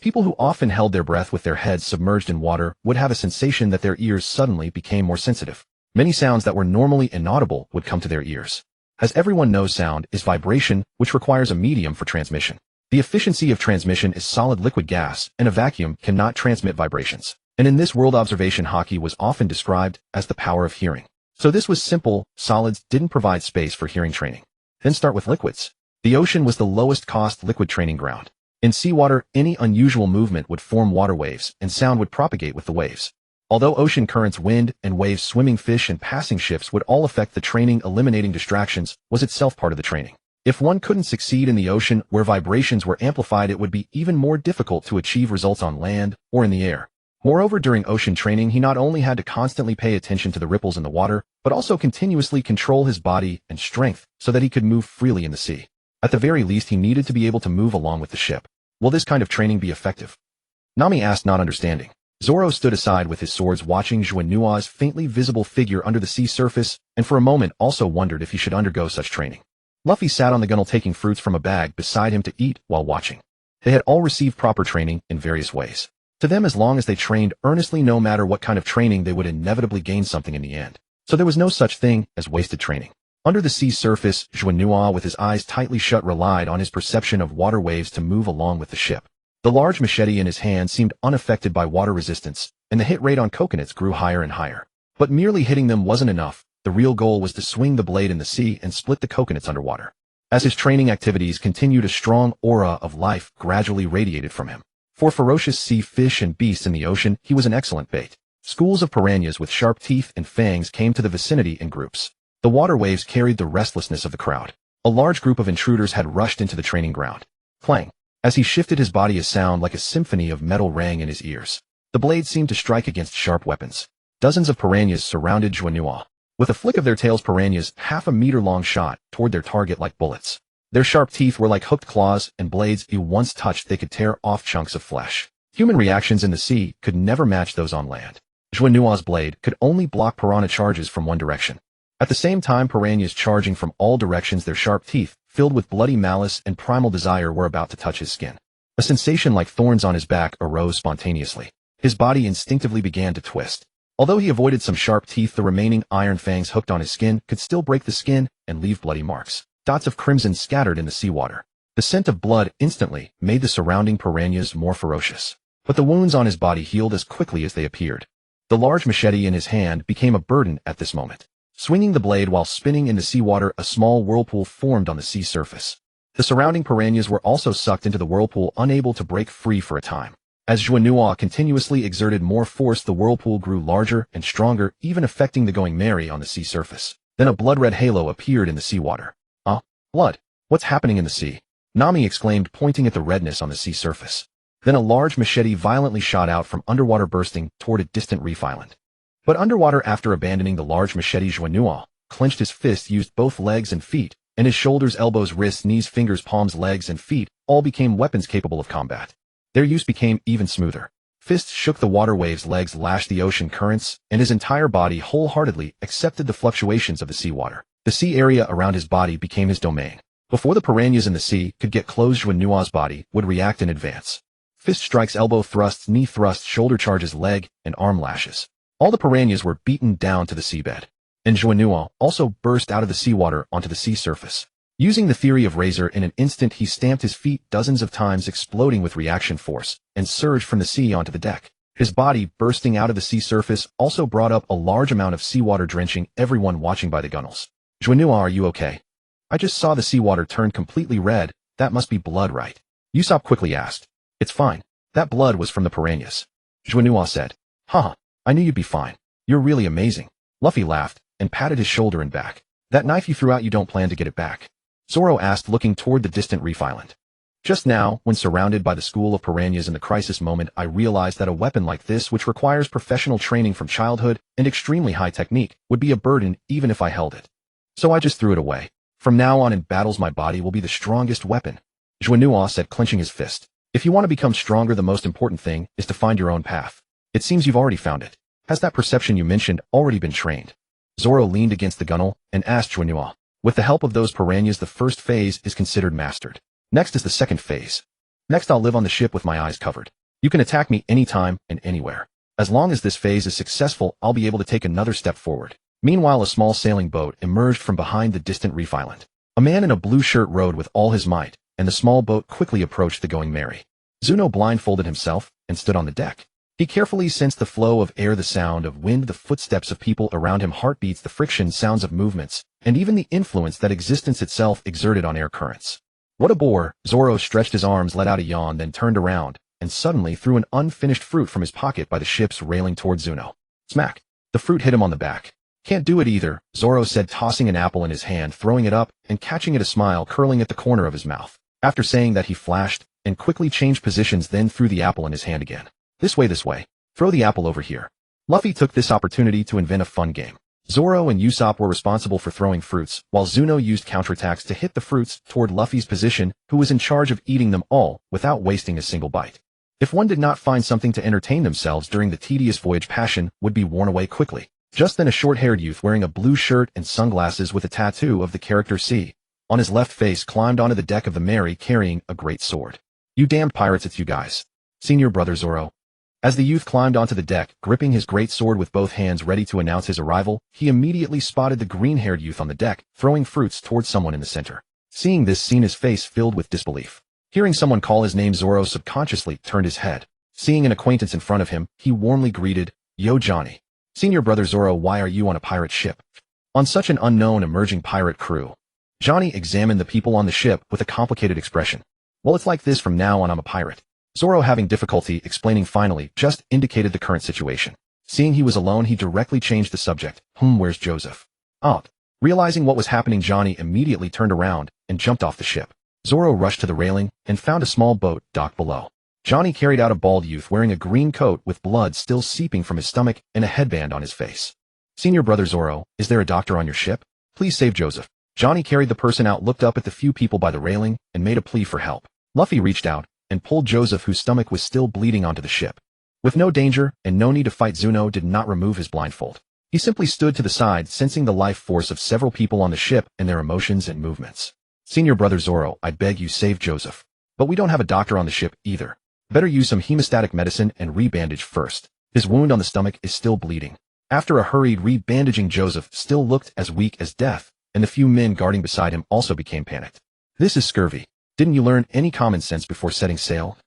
People who often held their breath with their heads submerged in water would have a sensation that their ears suddenly became more sensitive. Many sounds that were normally inaudible would come to their ears. As everyone knows, sound is vibration, which requires a medium for transmission. The efficiency of transmission is solid liquid gas, and a vacuum cannot transmit vibrations. And in this world, observation haki was often described as the power of hearing. So this was simple. Solids didn't provide space for hearing training. Then start with liquids. The ocean was the lowest cost liquid training ground. In seawater, any unusual movement would form water waves, and sound would propagate with the waves. Although ocean currents, wind, and waves, swimming fish, and passing ships would all affect the training, eliminating distractions was itself part of the training. If one couldn't succeed in the ocean where vibrations were amplified, it would be even more difficult to achieve results on land or in the air. Moreover, during ocean training, he not only had to constantly pay attention to the ripples in the water, but also continuously control his body and strength so that he could move freely in the sea. At the very least, he needed to be able to move along with the ship. Will this kind of training be effective? Nami asked, not understanding. Zoro stood aside with his swords, watching Juno's faintly visible figure under the sea surface, and for a moment also wondered if he should undergo such training. Luffy sat on the gunwale taking fruits from a bag beside him to eat while watching. They had all received proper training in various ways. To them, as long as they trained earnestly, no matter what kind of training, they would inevitably gain something in the end. So there was no such thing as wasted training. Under the sea surface, Juno, with his eyes tightly shut, relied on his perception of water waves to move along with the ship. The large machete in his hand seemed unaffected by water resistance, and the hit rate on coconuts grew higher and higher. But merely hitting them wasn't enough. The real goal was to swing the blade in the sea and split the coconuts underwater. As his training activities continued, a strong aura of life gradually radiated from him. For ferocious sea fish and beasts in the ocean, he was an excellent bait. Schools of piranhas with sharp teeth and fangs came to the vicinity in groups. The water waves carried the restlessness of the crowd. A large group of intruders had rushed into the training ground. Clang! As he shifted his body, a sound like a symphony of metal rang in his ears. The blade seemed to strike against sharp weapons. Dozens of piranhas surrounded Juno. With a flick of their tails, piranhas, half a meter long, shot toward their target like bullets. Their sharp teeth were like hooked claws, and blades if once touched they could tear off chunks of flesh. Human reactions in the sea could never match those on land. Juno's blade could only block piranha charges from one direction. At the same time, piranhas charging from all directions, their sharp teeth, filled with bloody malice and primal desire, were about to touch his skin. A sensation like thorns on his back arose spontaneously. His body instinctively began to twist. Although he avoided some sharp teeth, the remaining iron fangs hooked on his skin could still break the skin and leave bloody marks. Dots of crimson scattered in the seawater. The scent of blood instantly made the surrounding piranhas more ferocious. But the wounds on his body healed as quickly as they appeared. The large machete in his hand became a burden at this moment. Swinging the blade while spinning in the seawater, a small whirlpool formed on the sea surface. The surrounding piranhas were also sucked into the whirlpool, unable to break free for a time. As Juno continuously exerted more force, the whirlpool grew larger and stronger, even affecting the going merry on the sea surface. Then a blood-red halo appeared in the seawater. Blood. What's happening in the sea? Nami exclaimed, pointing at the redness on the sea surface. Then a large machete violently shot out from underwater, bursting toward a distant reef island. But underwater, after abandoning the large machete, Juno clenched his fist, used both legs and feet, and his shoulders, elbows, wrists, knees, fingers, palms, legs, and feet all became weapons capable of combat. Their use became even smoother. Fists shook the water waves, legs lashed the ocean currents, and his entire body wholeheartedly accepted the fluctuations of the seawater. The sea area around his body became his domain. Before the piranhas in the sea could get close, Juno's body would react in advance. Fist strikes, elbow thrusts, knee thrusts, shoulder charges, leg and arm lashes. All the piranhas were beaten down to the seabed. And Juno also burst out of the seawater onto the sea surface. Using the theory of razor, in an instant he stamped his feet dozens of times, exploding with reaction force, and surged from the sea onto the deck. His body, bursting out of the sea surface, also brought up a large amount of seawater, drenching everyone watching by the gunwales. Juno, are you okay? I just saw the seawater turn completely red. That must be blood, right? Usopp quickly asked. It's fine. That blood was from the piranhas. Juno said. Haha, I knew you'd be fine. You're really amazing. Luffy laughed and patted his shoulder and back. That knife you threw out, you don't plan to get it back? Zoro asked, looking toward the distant reef island. Just now, when surrounded by the school of piranhas in the crisis moment, I realized that a weapon like this, which requires professional training from childhood and extremely high technique, would be a burden even if I held it. So I just threw it away. From now on in battles, my body will be the strongest weapon. Juno said, clenching his fist. If you want to become stronger, the most important thing is to find your own path. It seems you've already found it. Has that perception you mentioned already been trained? Zoro leaned against the gunwale and asked Juno. With the help of those piranhas, the first phase is considered mastered. Next is the second phase. Next, I'll live on the ship with my eyes covered. You can attack me anytime and anywhere. As long as this phase is successful, I'll be able to take another step forward. Meanwhile, a small sailing boat emerged from behind the distant reef island. A man in a blue shirt rowed with all his might, and the small boat quickly approached the going merry. Zuno blindfolded himself and stood on the deck. He carefully sensed the flow of air, the sound of wind, the footsteps of people around him, heartbeats, the friction, sounds of movements, and even the influence that existence itself exerted on air currents. What a bore! Zoro stretched his arms, let out a yawn, then turned around, and suddenly threw an unfinished fruit from his pocket by the ship's railing toward Juno. Smack! The fruit hit him on the back. Can't do it either, Zoro said, tossing an apple in his hand, throwing it up, and catching it, a smile curling at the corner of his mouth. After saying that, he flashed, and quickly changed positions, then threw the apple in his hand again. This way, this way. Throw the apple over here. Luffy took this opportunity to invent a fun game. Zoro and Usopp were responsible for throwing fruits, while Juno used counterattacks to hit the fruits toward Luffy's position, who was in charge of eating them all without wasting a single bite. If one did not find something to entertain themselves during the tedious voyage, passion would be worn away quickly. Just then, a short-haired youth wearing a blue shirt and sunglasses with a tattoo of the character C on his left face climbed onto the deck of the Mary carrying a great sword. You damned pirates, it's you guys. Senior brother Zoro. As the youth climbed onto the deck, gripping his great sword with both hands ready to announce his arrival, he immediately spotted the green-haired youth on the deck, throwing fruits towards someone in the center. Seeing this scene, his face filled with disbelief. Hearing someone call his name, Zoro subconsciously turned his head. Seeing an acquaintance in front of him, he warmly greeted, "Yo, Johnny. Senior brother Zoro, why are you on a pirate ship? On such an unknown emerging pirate crew?" Johnny examined the people on the ship with a complicated expression. "Well, it's like this from now on, I'm a pirate." Zoro, having difficulty explaining, finally just indicated the current situation. Seeing he was alone, he directly changed the subject. Where's Joseph? Out. Realizing what was happening, Johnny immediately turned around and jumped off the ship. Zoro rushed to the railing and found a small boat docked below. Johnny carried out a bald youth wearing a green coat with blood still seeping from his stomach and a headband on his face. "Senior brother Zoro, is there a doctor on your ship? Please save Joseph." Johnny carried the person out, looked up at the few people by the railing, and made a plea for help. Luffy reached out and pulled Joseph, whose stomach was still bleeding, onto the ship. With no danger and no need to fight, Juno did not remove his blindfold. He simply stood to the side, sensing the life force of several people on the ship and their emotions and movements. "Senior brother Zoro, I beg you, save Joseph. But we don't have a doctor on the ship either. Better use some hemostatic medicine and rebandage first. His wound on the stomach is still bleeding." After a hurried rebandaging, Joseph still looked as weak as death, and the few men guarding beside him also became panicked. "This is scurvy. Didn't you learn any common sense before setting sail?"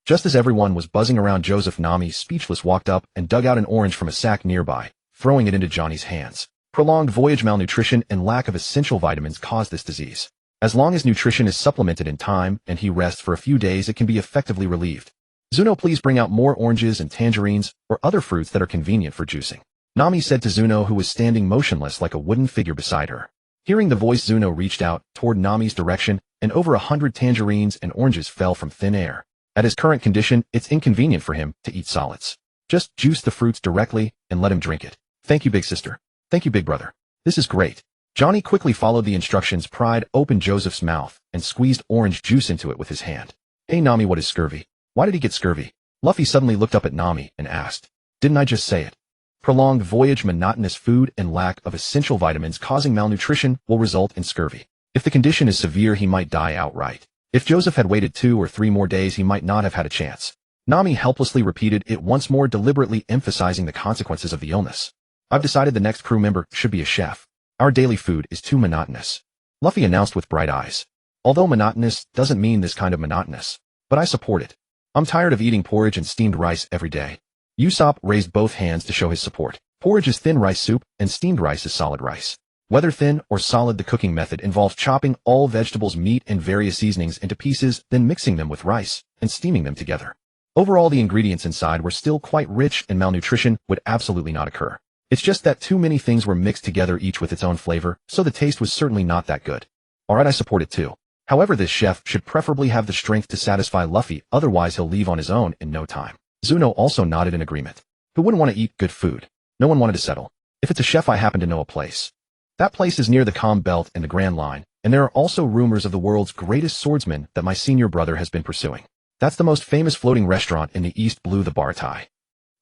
Just as everyone was buzzing around Joseph, Nami, speechless, walked up and dug out an orange from a sack nearby, throwing it into Johnny's hands. Prolonged voyage, malnutrition, and lack of essential vitamins cause this disease. As long as nutrition is supplemented in time and he rests for a few days, it can be effectively relieved. "Juno, please bring out more oranges and tangerines or other fruits that are convenient for juicing," Nami said to Juno, who was standing motionless like a wooden figure beside her. Hearing the voice, Juno reached out toward Nami's direction, and over 100 tangerines and oranges fell from thin air. At his current condition, it's inconvenient for him to eat solids. Just juice the fruits directly and let him drink it. "Thank you, big sister. Thank you, big brother. This is great." Johnny quickly followed the instructions, pried open Joseph's mouth, and squeezed orange juice into it with his hand. "Hey Nami, what is scurvy? Why did he get scurvy?" Luffy suddenly looked up at Nami and asked. "Didn't I just say it? Prolonged voyage, monotonous food, and lack of essential vitamins causing malnutrition will result in scurvy. If the condition is severe, he might die outright. If Joseph had waited 2 or 3 more days, he might not have had a chance." Nami helplessly repeated it once more, deliberately emphasizing the consequences of the illness. "I've decided the next crew member should be a chef. Our daily food is too monotonous," Luffy announced with bright eyes. "Although monotonous doesn't mean this kind of monotonous, but I support it. I'm tired of eating porridge and steamed rice every day." Usopp raised both hands to show his support. Porridge is thin rice soup, and steamed rice is solid rice. Whether thin or solid, the cooking method involves chopping all vegetables, meat, and various seasonings into pieces, then mixing them with rice and steaming them together. Overall, the ingredients inside were still quite rich, and malnutrition would absolutely not occur. It's just that too many things were mixed together, each with its own flavor, so the taste was certainly not that good. Alright, I support it too. However, this chef should preferably have the strength to satisfy Luffy, otherwise he'll leave on his own in no time. Zuno also nodded in agreement. Who wouldn't want to eat good food? No one wanted to settle. "If it's a chef, I happen to know a place. That place is near the Calm Belt and the Grand Line, and there are also rumors of the world's greatest swordsman that my senior brother has been pursuing. That's the most famous floating restaurant in the East Blue, the Baratai."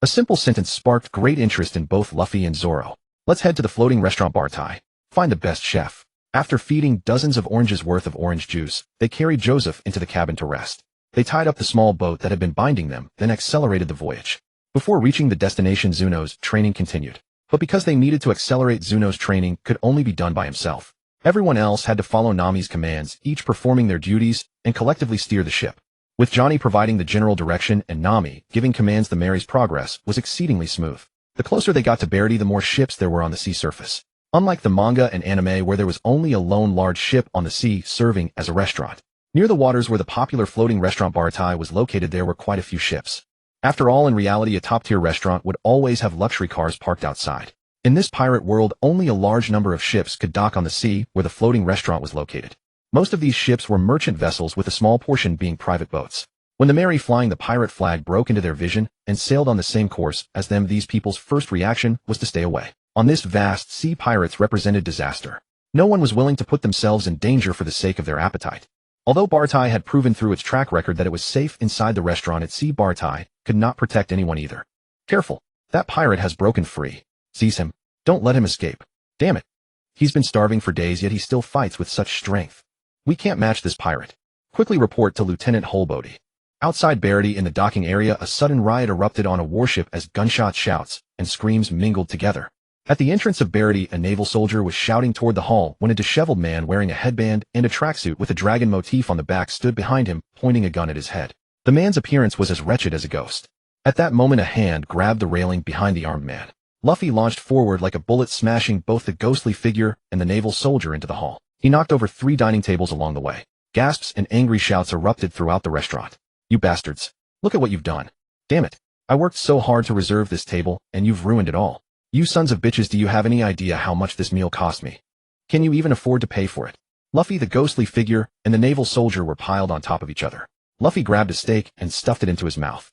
A simple sentence sparked great interest in both Luffy and Zoro. "Let's head to the floating restaurant Baratai. Find the best chef." After feeding dozens of oranges worth of orange juice, they carried Joseph into the cabin to rest. They tied up the small boat that had been binding them, then accelerated the voyage. Before reaching the destination, Zuno's training continued. But because they needed to accelerate, Zuno's training could only be done by himself. Everyone else had to follow Nami's commands, each performing their duties, and collectively steer the ship. With Johnny providing the general direction and Nami giving commands, the Mary's progress was exceedingly smooth. The closer they got to Barity, the more ships there were on the sea surface. Unlike the manga and anime, where there was only a lone large ship on the sea serving as a restaurant, Near the waters where the popular floating restaurant Bartai was located there were quite a few ships. After all, in reality, a top-tier restaurant would always have luxury cars parked outside. In this pirate world, only a large number of ships could dock on the sea where the floating restaurant was located. Most of these ships were merchant vessels, with a small portion being private boats. When the Mary flying the pirate flag broke into their vision and sailed on the same course as them, these people's first reaction was to stay away. On this vast sea, pirates represented disaster. No one was willing to put themselves in danger for the sake of their appetite. Although Bartai had proven through its track record that it was safe inside the restaurant at sea, Bartai could not protect anyone either. Careful, that pirate has broken free. Seize him. Don't let him escape. Damn it. He's been starving for days, yet he still fights with such strength. We can't match this pirate. Quickly report to Lieutenant Holbody. Outside Barity in the docking area, a sudden riot erupted on a warship as gunshot shouts and screams mingled together. At the entrance of Barity, a naval soldier was shouting toward the hull when a disheveled man wearing a headband and a tracksuit with a dragon motif on the back stood behind him, pointing a gun at his head. The man's appearance was as wretched as a ghost. At that moment, a hand grabbed the railing behind the armed man. Luffy launched forward like a bullet, smashing both the ghostly figure and the naval soldier into the hull. He knocked over 3 dining tables along the way. Gasps and angry shouts erupted throughout the restaurant. You bastards. Look at what you've done. Damn it. I worked so hard to reserve this table, and you've ruined it all. You sons of bitches, do you have any idea how much this meal cost me? Can you even afford to pay for it? Luffy, the ghostly figure, and the naval soldier were piled on top of each other. Luffy grabbed a steak and stuffed it into his mouth.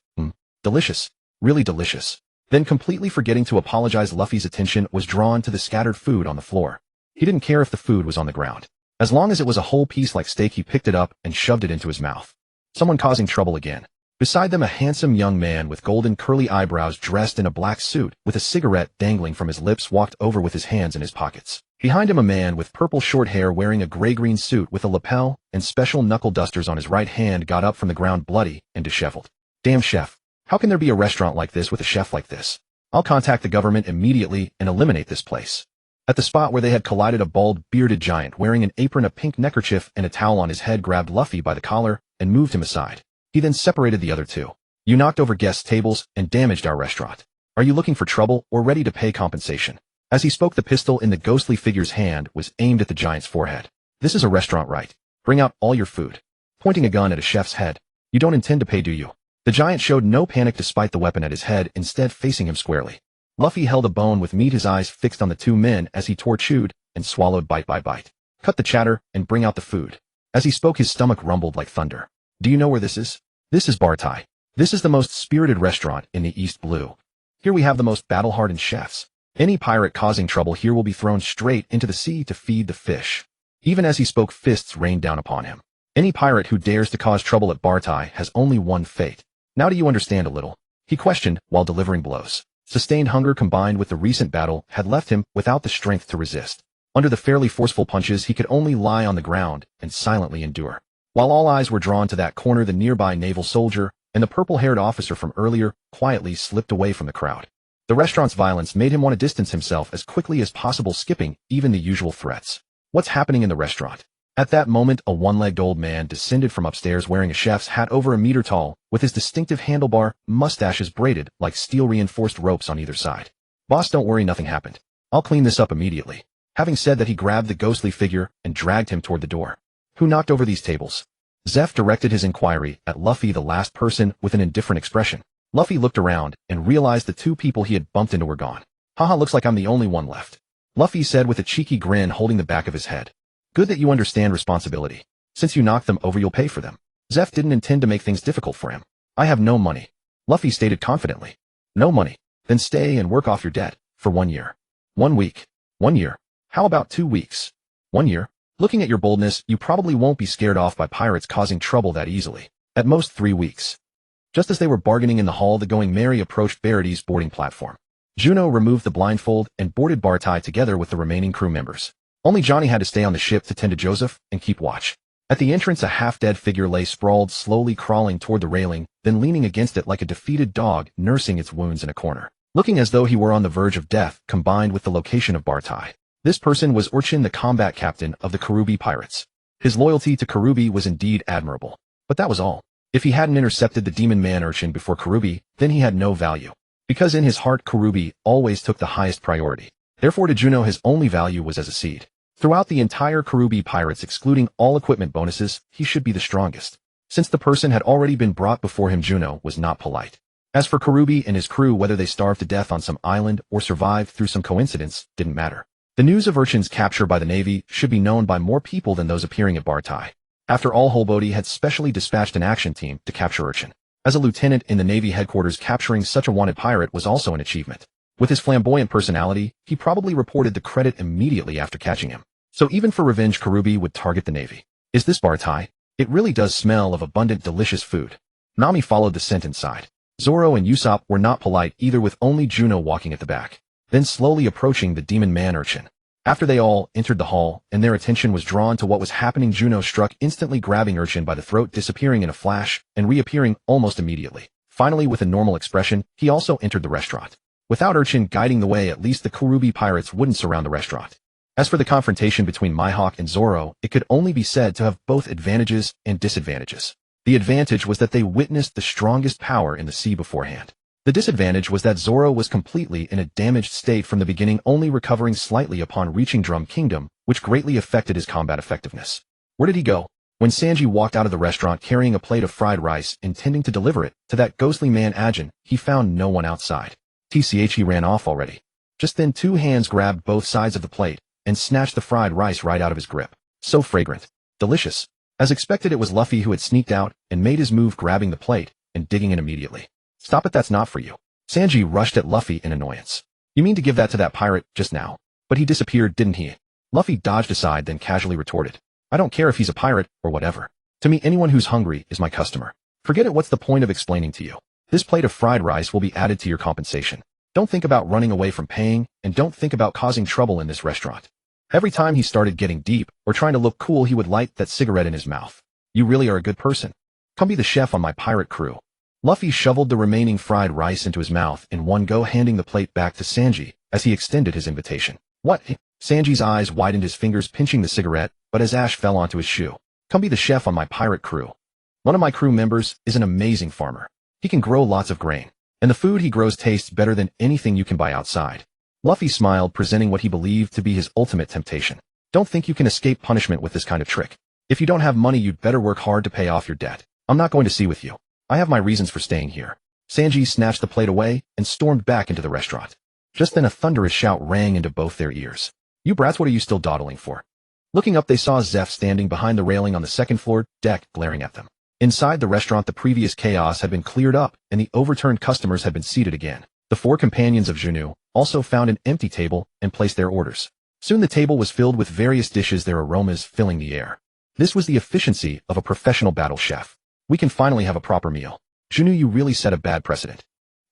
Delicious. Really delicious. Then, completely forgetting to apologize, Luffy's attention was drawn to the scattered food on the floor. He didn't care if the food was on the ground. As long as it was a whole piece like steak, he picked it up and shoved it into his mouth. Someone causing trouble again. Beside them, a handsome young man with golden curly eyebrows, dressed in a black suit, with a cigarette dangling from his lips, walked over with his hands in his pockets. Behind him, a man with purple short hair wearing a gray-green suit with a lapel and special knuckle dusters on his right hand got up from the ground, bloody and disheveled. Damn, chef. How can there be a restaurant like this with a chef like this? I'll contact the government immediately and eliminate this place. At the spot where they had collided, a bald, bearded giant wearing an apron, a pink neckerchief, and a towel on his head grabbed Luffy by the collar and moved him aside. He then separated the other two. You knocked over guest tables and damaged our restaurant. Are you looking for trouble or ready to pay compensation? As he spoke, the pistol in the ghostly figure's hand was aimed at the giant's forehead. This is a restaurant, right? Bring out all your food. Pointing a gun at a chef's head. You don't intend to pay, do you? The giant showed no panic despite the weapon at his head, instead facing him squarely. Luffy held a bone with meat, his eyes fixed on the two men as he chewed and swallowed bite by bite. Cut the chatter and bring out the food. As he spoke, his stomach rumbled like thunder. Do you know where this is? This is Bartai. This is the most spirited restaurant in the East Blue. Here we have the most battle-hardened chefs. Any pirate causing trouble here will be thrown straight into the sea to feed the fish. Even as he spoke, fists rained down upon him. Any pirate who dares to cause trouble at Bartai has only one fate. Now do you understand a little? He questioned while delivering blows. Sustained hunger combined with the recent battle had left him without the strength to resist. Under the fairly forceful punches, he could only lie on the ground and silently endure. While all eyes were drawn to that corner, the nearby naval soldier and the purple-haired officer from earlier quietly slipped away from the crowd. The restaurant's violence made him want to distance himself as quickly as possible, skipping even the usual threats. What's happening in the restaurant? At that moment, a one-legged old man descended from upstairs wearing a chef's hat over a meter tall, with his distinctive handlebar mustaches braided like steel-reinforced ropes on either side. Boss, don't worry, nothing happened. I'll clean this up immediately. Having said that, he grabbed the ghostly figure and dragged him toward the door. Who knocked over these tables? Zeph directed his inquiry at Luffy, the last person, with an indifferent expression. Luffy looked around and realized the two people he had bumped into were gone. Haha, looks like I'm the only one left. Luffy said with a cheeky grin, holding the back of his head. Good that you understand responsibility. Since you knocked them over, you'll pay for them. Zeph didn't intend to make things difficult for him. I have no money, Luffy stated confidently. No money? Then stay and work off your debt for 1 year. 1 week. 1 year. How about 2 weeks? 1 year? Looking at your boldness, you probably won't be scared off by pirates causing trouble that easily. At most 3 weeks. Just as they were bargaining in the hall, the Going Merry approached Barity's boarding platform. Juno removed the blindfold and boarded Bartai together with the remaining crew members. Only Johnny had to stay on the ship to tend to Joseph and keep watch. At the entrance, a half-dead figure lay sprawled, slowly crawling toward the railing, then leaning against it like a defeated dog nursing its wounds in a corner, looking as though he were on the verge of death. Combined with the location of Bartai, this person was Urchin, the combat captain of the Karubi pirates. His loyalty to Karubi was indeed admirable, but that was all. If he hadn't intercepted the demon man Urchin before Karubi, then he had no value. Because in his heart, Karubi always took the highest priority. Therefore, to Juno, his only value was as a seed. Throughout the entire Karubi Pirates excluding all equipment bonuses, he should be the strongest. Since the person had already been brought before him, Juno was not polite. As for Karubi and his crew, whether they starved to death on some island or survived through some coincidence, didn't matter. The news of Urchin's capture by the Navy should be known by more people than those appearing at Bartai. After all, Holbody had specially dispatched an action team to capture Urchin. As a lieutenant in the Navy headquarters, capturing such a wanted pirate was also an achievement. With his flamboyant personality, he probably reported the credit immediately after catching him. So even for revenge, Karubi would target the Navy. Is this Bartai? It really does smell of abundant, delicious food. Nami followed the scent inside. Zoro and Usopp were not polite either, with only Juno walking at the back, then slowly approaching the demon man Urchin. After they all entered the hall and their attention was drawn to what was happening, Juno struck, instantly grabbing Urchin by the throat, disappearing in a flash and reappearing almost immediately. Finally, with a normal expression, he also entered the restaurant. Without Urchin guiding the way, at least the Karubi pirates wouldn't surround the restaurant. As for the confrontation between Mihawk and Zoro, it could only be said to have both advantages and disadvantages. The advantage was that they witnessed the strongest power in the sea beforehand. The disadvantage was that Zoro was completely in a damaged state from the beginning, only recovering slightly upon reaching Drum Kingdom, which greatly affected his combat effectiveness. Where did he go? When Sanji walked out of the restaurant carrying a plate of fried rice, intending to deliver it to that ghostly man Ajin, he found no one outside. He ran off already. Just then 2 hands grabbed both sides of the plate and snatched the fried rice right out of his grip. So fragrant. Delicious. As expected, it was Luffy who had sneaked out and made his move, grabbing the plate and digging in immediately. Stop it, that's not for you. Sanji rushed at Luffy in annoyance. You mean to give that to that pirate just now? But he disappeared, didn't he? Luffy dodged aside, then casually retorted. I don't care if he's a pirate or whatever. To me, anyone who's hungry is my customer. Forget it, what's the point of explaining to you? This plate of fried rice will be added to your compensation. Don't think about running away from paying, and don't think about causing trouble in this restaurant. Every time he started getting deep or trying to look cool, he would light that cigarette in his mouth. You really are a good person. Come be the chef on my pirate crew. Luffy shoveled the remaining fried rice into his mouth in one go, handing the plate back to Sanji as he extended his invitation. What? Sanji's eyes widened, his fingers pinching the cigarette, but his ash fell onto his shoe. Come be the chef on my pirate crew. One of my crew members is an amazing farmer. He can grow lots of grain, and the food he grows tastes better than anything you can buy outside. Luffy smiled, presenting what he believed to be his ultimate temptation. Don't think you can escape punishment with this kind of trick. If you don't have money, you'd better work hard to pay off your debt. I'm not going to sea with you. I have my reasons for staying here. Sanji snatched the plate away and stormed back into the restaurant. Just then a thunderous shout rang into both their ears. You brats, what are you still dawdling for? Looking up, they saw Zeph standing behind the railing on the second floor deck, glaring at them. Inside the restaurant, the previous chaos had been cleared up and the overturned customers had been seated again. The 4 companions of Juno also found an empty table and placed their orders. Soon the table was filled with various dishes, their aromas filling the air. This was the efficiency of a professional battle chef. We can finally have a proper meal. Juno, you really set a bad precedent.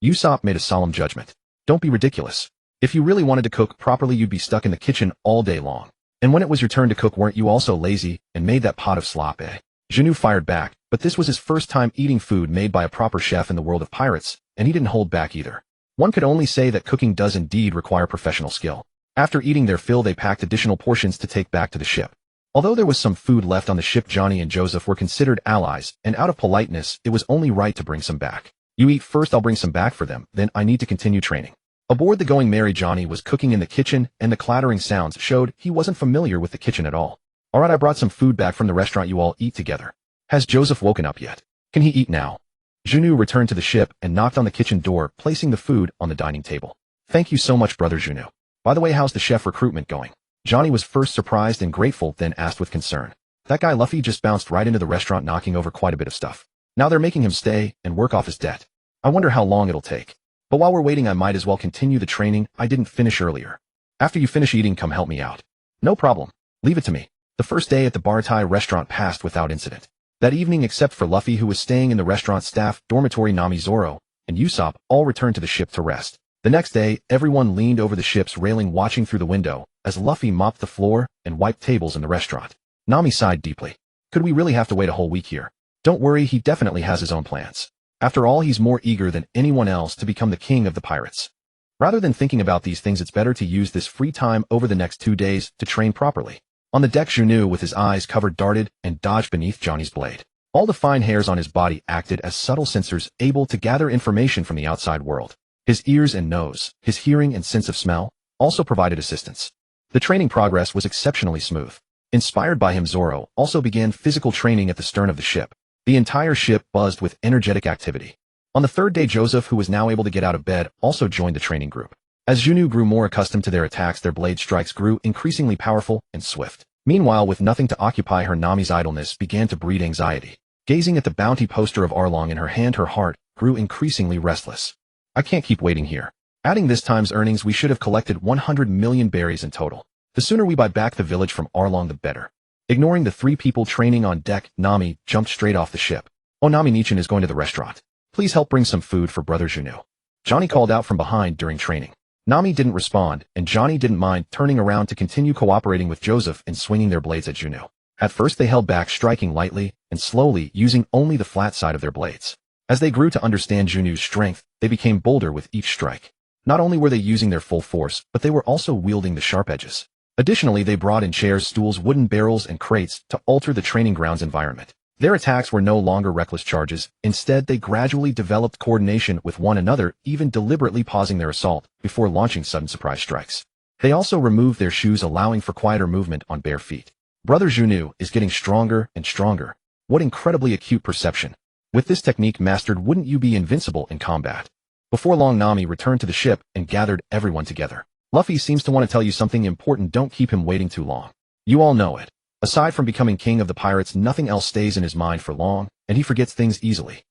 Usopp made a solemn judgment. Don't be ridiculous. If you really wanted to cook properly, you'd be stuck in the kitchen all day long. And when it was your turn to cook, weren't you also lazy and made that pot of slop, eh? Juno fired back, but this was his first time eating food made by a proper chef in the world of pirates, and he didn't hold back either. One could only say that cooking does indeed require professional skill. After eating their fill, they packed additional portions to take back to the ship. Although there was some food left on the ship, Johnny and Joseph were considered allies, and out of politeness, it was only right to bring some back. You eat first, I'll bring some back for them, then I need to continue training. Aboard the Going Merry, Johnny was cooking in the kitchen, and the clattering sounds showed he wasn't familiar with the kitchen at all. Alright, I brought some food back from the restaurant, you all eat together. Has Joseph woken up yet? Can he eat now? Juno returned to the ship and knocked on the kitchen door, placing the food on the dining table. Thank you so much, brother Juno. By the way, how's the chef recruitment going? Johnny was first surprised and grateful, then asked with concern. That guy Luffy just bounced right into the restaurant, knocking over quite a bit of stuff. Now they're making him stay and work off his debt. I wonder how long it'll take. But while we're waiting, I might as well continue the training I didn't finish earlier. After you finish eating, come help me out. No problem. Leave it to me. The first day at the Bartai restaurant passed without incident. That evening, except for Luffy, who was staying in the restaurant staff dormitory, Nami, Zoro, and Usopp all returned to the ship to rest. The next day, everyone leaned over the ship's railing, watching through the window as Luffy mopped the floor and wiped tables in the restaurant. Nami sighed deeply. Could we really have to wait a whole week here? Don't worry, he definitely has his own plans. After all, he's more eager than anyone else to become the king of the pirates. Rather than thinking about these things, it's better to use this free time over the next 2 days to train properly. On the deck, Juno, with his eyes covered, darted and dodged beneath Johnny's blade. All the fine hairs on his body acted as subtle sensors, able to gather information from the outside world. His ears and nose, his hearing and sense of smell, also provided assistance. The training progress was exceptionally smooth. Inspired by him, Zoro also began physical training at the stern of the ship. The entire ship buzzed with energetic activity. On the third day, Joseph, who was now able to get out of bed, also joined the training group. As Juno grew more accustomed to their attacks, their blade strikes grew increasingly powerful and swift. Meanwhile, with nothing to occupy her, Nami's idleness began to breed anxiety. Gazing at the bounty poster of Arlong in her hand, her heart grew increasingly restless. I can't keep waiting here. Adding this time's earnings, we should have collected 100 million berries in total. The sooner we buy back the village from Arlong, the better. Ignoring the 3 people training on deck, Nami jumped straight off the ship. Oh, Nami Nichan is going to the restaurant. Please help bring some food for brother Juno. Johnny called out from behind during training. Nami didn't respond, and Johnny didn't mind turning around to continue cooperating with Joseph and swinging their blades at Juno. At first they held back, striking lightly and slowly, using only the flat side of their blades. As they grew to understand Juno's strength, they became bolder with each strike. Not only were they using their full force, but they were also wielding the sharp edges. Additionally, they brought in chairs, stools, wooden barrels, and crates to alter the training ground's environment. Their attacks were no longer reckless charges. Instead, they gradually developed coordination with one another, even deliberately pausing their assault before launching sudden surprise strikes. They also removed their shoes, allowing for quieter movement on bare feet. Brother Juno is getting stronger and stronger. What incredibly acute perception. With this technique mastered, wouldn't you be invincible in combat? Before long, Nami returned to the ship and gathered everyone together. Luffy seems to want to tell you something important. Don't keep him waiting too long. You all know it. Aside from becoming king of the pirates, nothing else stays in his mind for long, and he forgets things easily.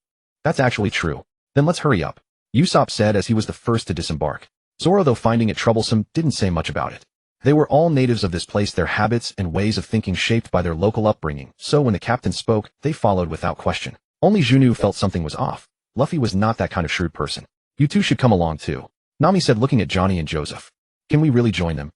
That's actually true. Then let's hurry up, Usopp said as he was the first to disembark. Zoro, though finding it troublesome, didn't say much about it. They were all natives of this place, their habits and ways of thinking shaped by their local upbringing, so when the captain spoke, they followed without question. Only Juno felt something was off. Luffy was not that kind of shrewd person. You two should come along too, Nami said, looking at Johnny and Joseph. Can we really join them?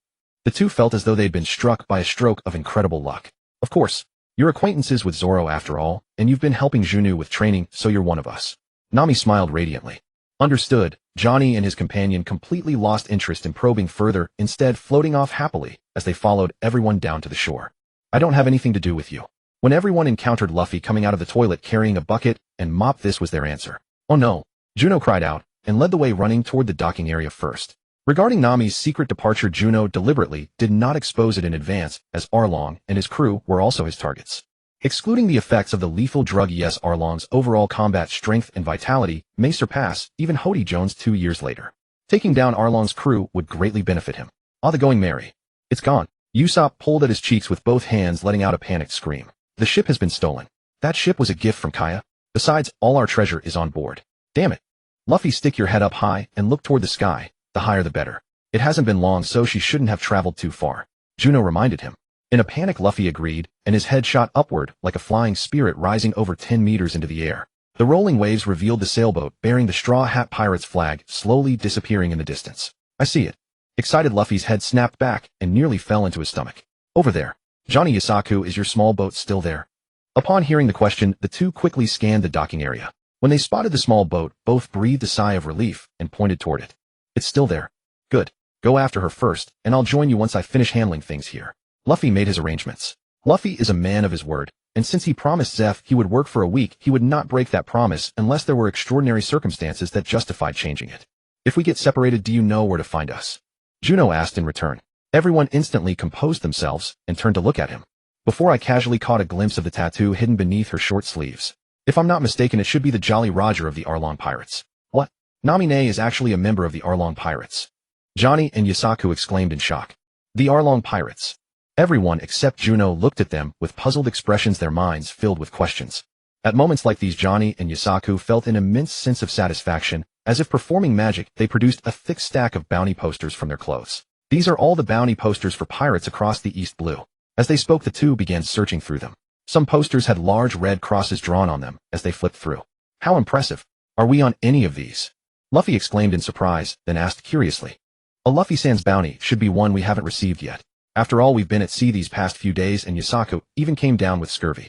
The two felt as though they'd been struck by a stroke of incredible luck. Of course, you're acquaintances with Zoro after all, and you've been helping Juno with training, so you're one of us. Nami smiled radiantly. Understood. Johnny and his companion completely lost interest in probing further, instead floating off happily as they followed everyone down to the shore. I don't have anything to do with you. When everyone encountered Luffy coming out of the toilet carrying a bucket and mop, this was their answer. Oh no, Juno cried out and led the way, running toward the docking area first. Regarding Nami's secret departure, Juno deliberately did not expose it in advance, as Arlong and his crew were also his targets. Excluding the effects of the lethal drug, yes, Arlong's overall combat strength and vitality may surpass even Hody Jones 2 years later. Taking down Arlong's crew would greatly benefit him. Ah, the going merry. It's gone. Usopp pulled at his cheeks with both hands, letting out a panicked scream. The ship has been stolen. That ship was a gift from Kaya. Besides, all our treasure is on board. Damn it. Luffy, stick your head up high and look toward the sky. The higher the better. It hasn't been long, so she shouldn't have traveled too far, Juno reminded him. In a panic, Luffy agreed, and his head shot upward like a flying spirit, rising over 10 meters into the air. The rolling waves revealed the sailboat bearing the Straw Hat Pirates flag, slowly disappearing in the distance. I see it. Excited, Luffy's head snapped back and nearly fell into his stomach. Over there. Johnny Yasaku, is your small boat still there? Upon hearing the question, the two quickly scanned the docking area. When they spotted the small boat, both breathed a sigh of relief and pointed toward it. It's still there. Good. Go after her first, and I'll join you once I finish handling things here. Luffy made his arrangements. Luffy is a man of his word, and since he promised Zeph he would work for a week, he would not break that promise unless there were extraordinary circumstances that justified changing it. If we get separated, do you know where to find us? Juno asked in return. Everyone instantly composed themselves and turned to look at him. Before, I casually caught a glimpse of the tattoo hidden beneath her short sleeves. If I'm not mistaken, it should be the Jolly Roger of the Arlong Pirates. What? Nami is actually a member of the Arlong Pirates. Johnny and Yasaku exclaimed in shock. The Arlong Pirates. Everyone except Juno looked at them with puzzled expressions, their minds filled with questions. At moments like these, Johnny and Yasaku felt an immense sense of satisfaction. As if performing magic, they produced a thick stack of bounty posters from their clothes. These are all the bounty posters for pirates across the East Blue. As they spoke, the two began searching through them. Some posters had large red crosses drawn on them as they flipped through. How impressive. Are we on any of these? Luffy exclaimed in surprise, then asked curiously. A Luffy Sans bounty should be one we haven't received yet. After all, we've been at sea these past few days, and Yasaku even came down with scurvy.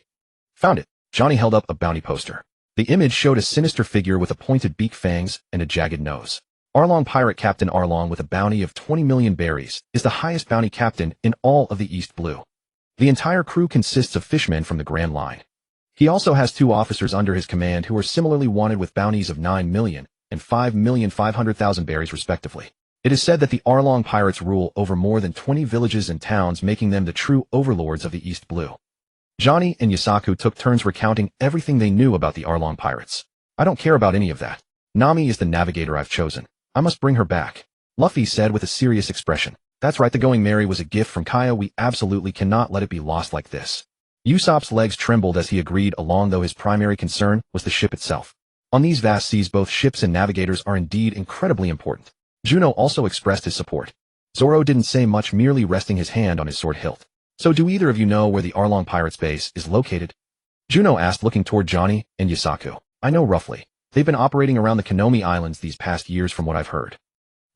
Found it. Johnny held up a bounty poster. The image showed a sinister figure with a pointed beak, fangs, and a jagged nose. Arlong Pirate Captain Arlong, with a bounty of 20 million berries, is the highest bounty captain in all of the East Blue. The entire crew consists of fishmen from the Grand Line. He also has 2 officers under his command who are similarly wanted with bounties of 9 million and 5,500,000 berries respectively. It is said that the Arlong pirates rule over more than 20 villages and towns, making them the true overlords of the East Blue. Johnny and Yusaku took turns recounting everything they knew about the Arlong pirates. I don't care about any of that. Nami is the navigator I've chosen. I must bring her back. Luffy said with a serious expression. That's right, the Going Merry was a gift from Kaya. We absolutely cannot let it be lost like this. Usopp's legs trembled as he agreed, along though his primary concern was the ship itself. On these vast seas, both ships and navigators are indeed incredibly important. Juno also expressed his support. Zoro didn't say much, merely resting his hand on his sword hilt. So do either of you know where the Arlong Pirates base is located? Juno asked, looking toward Johnny and Yusaku. I know roughly. They've been operating around the Konomi Islands these past years from what I've heard.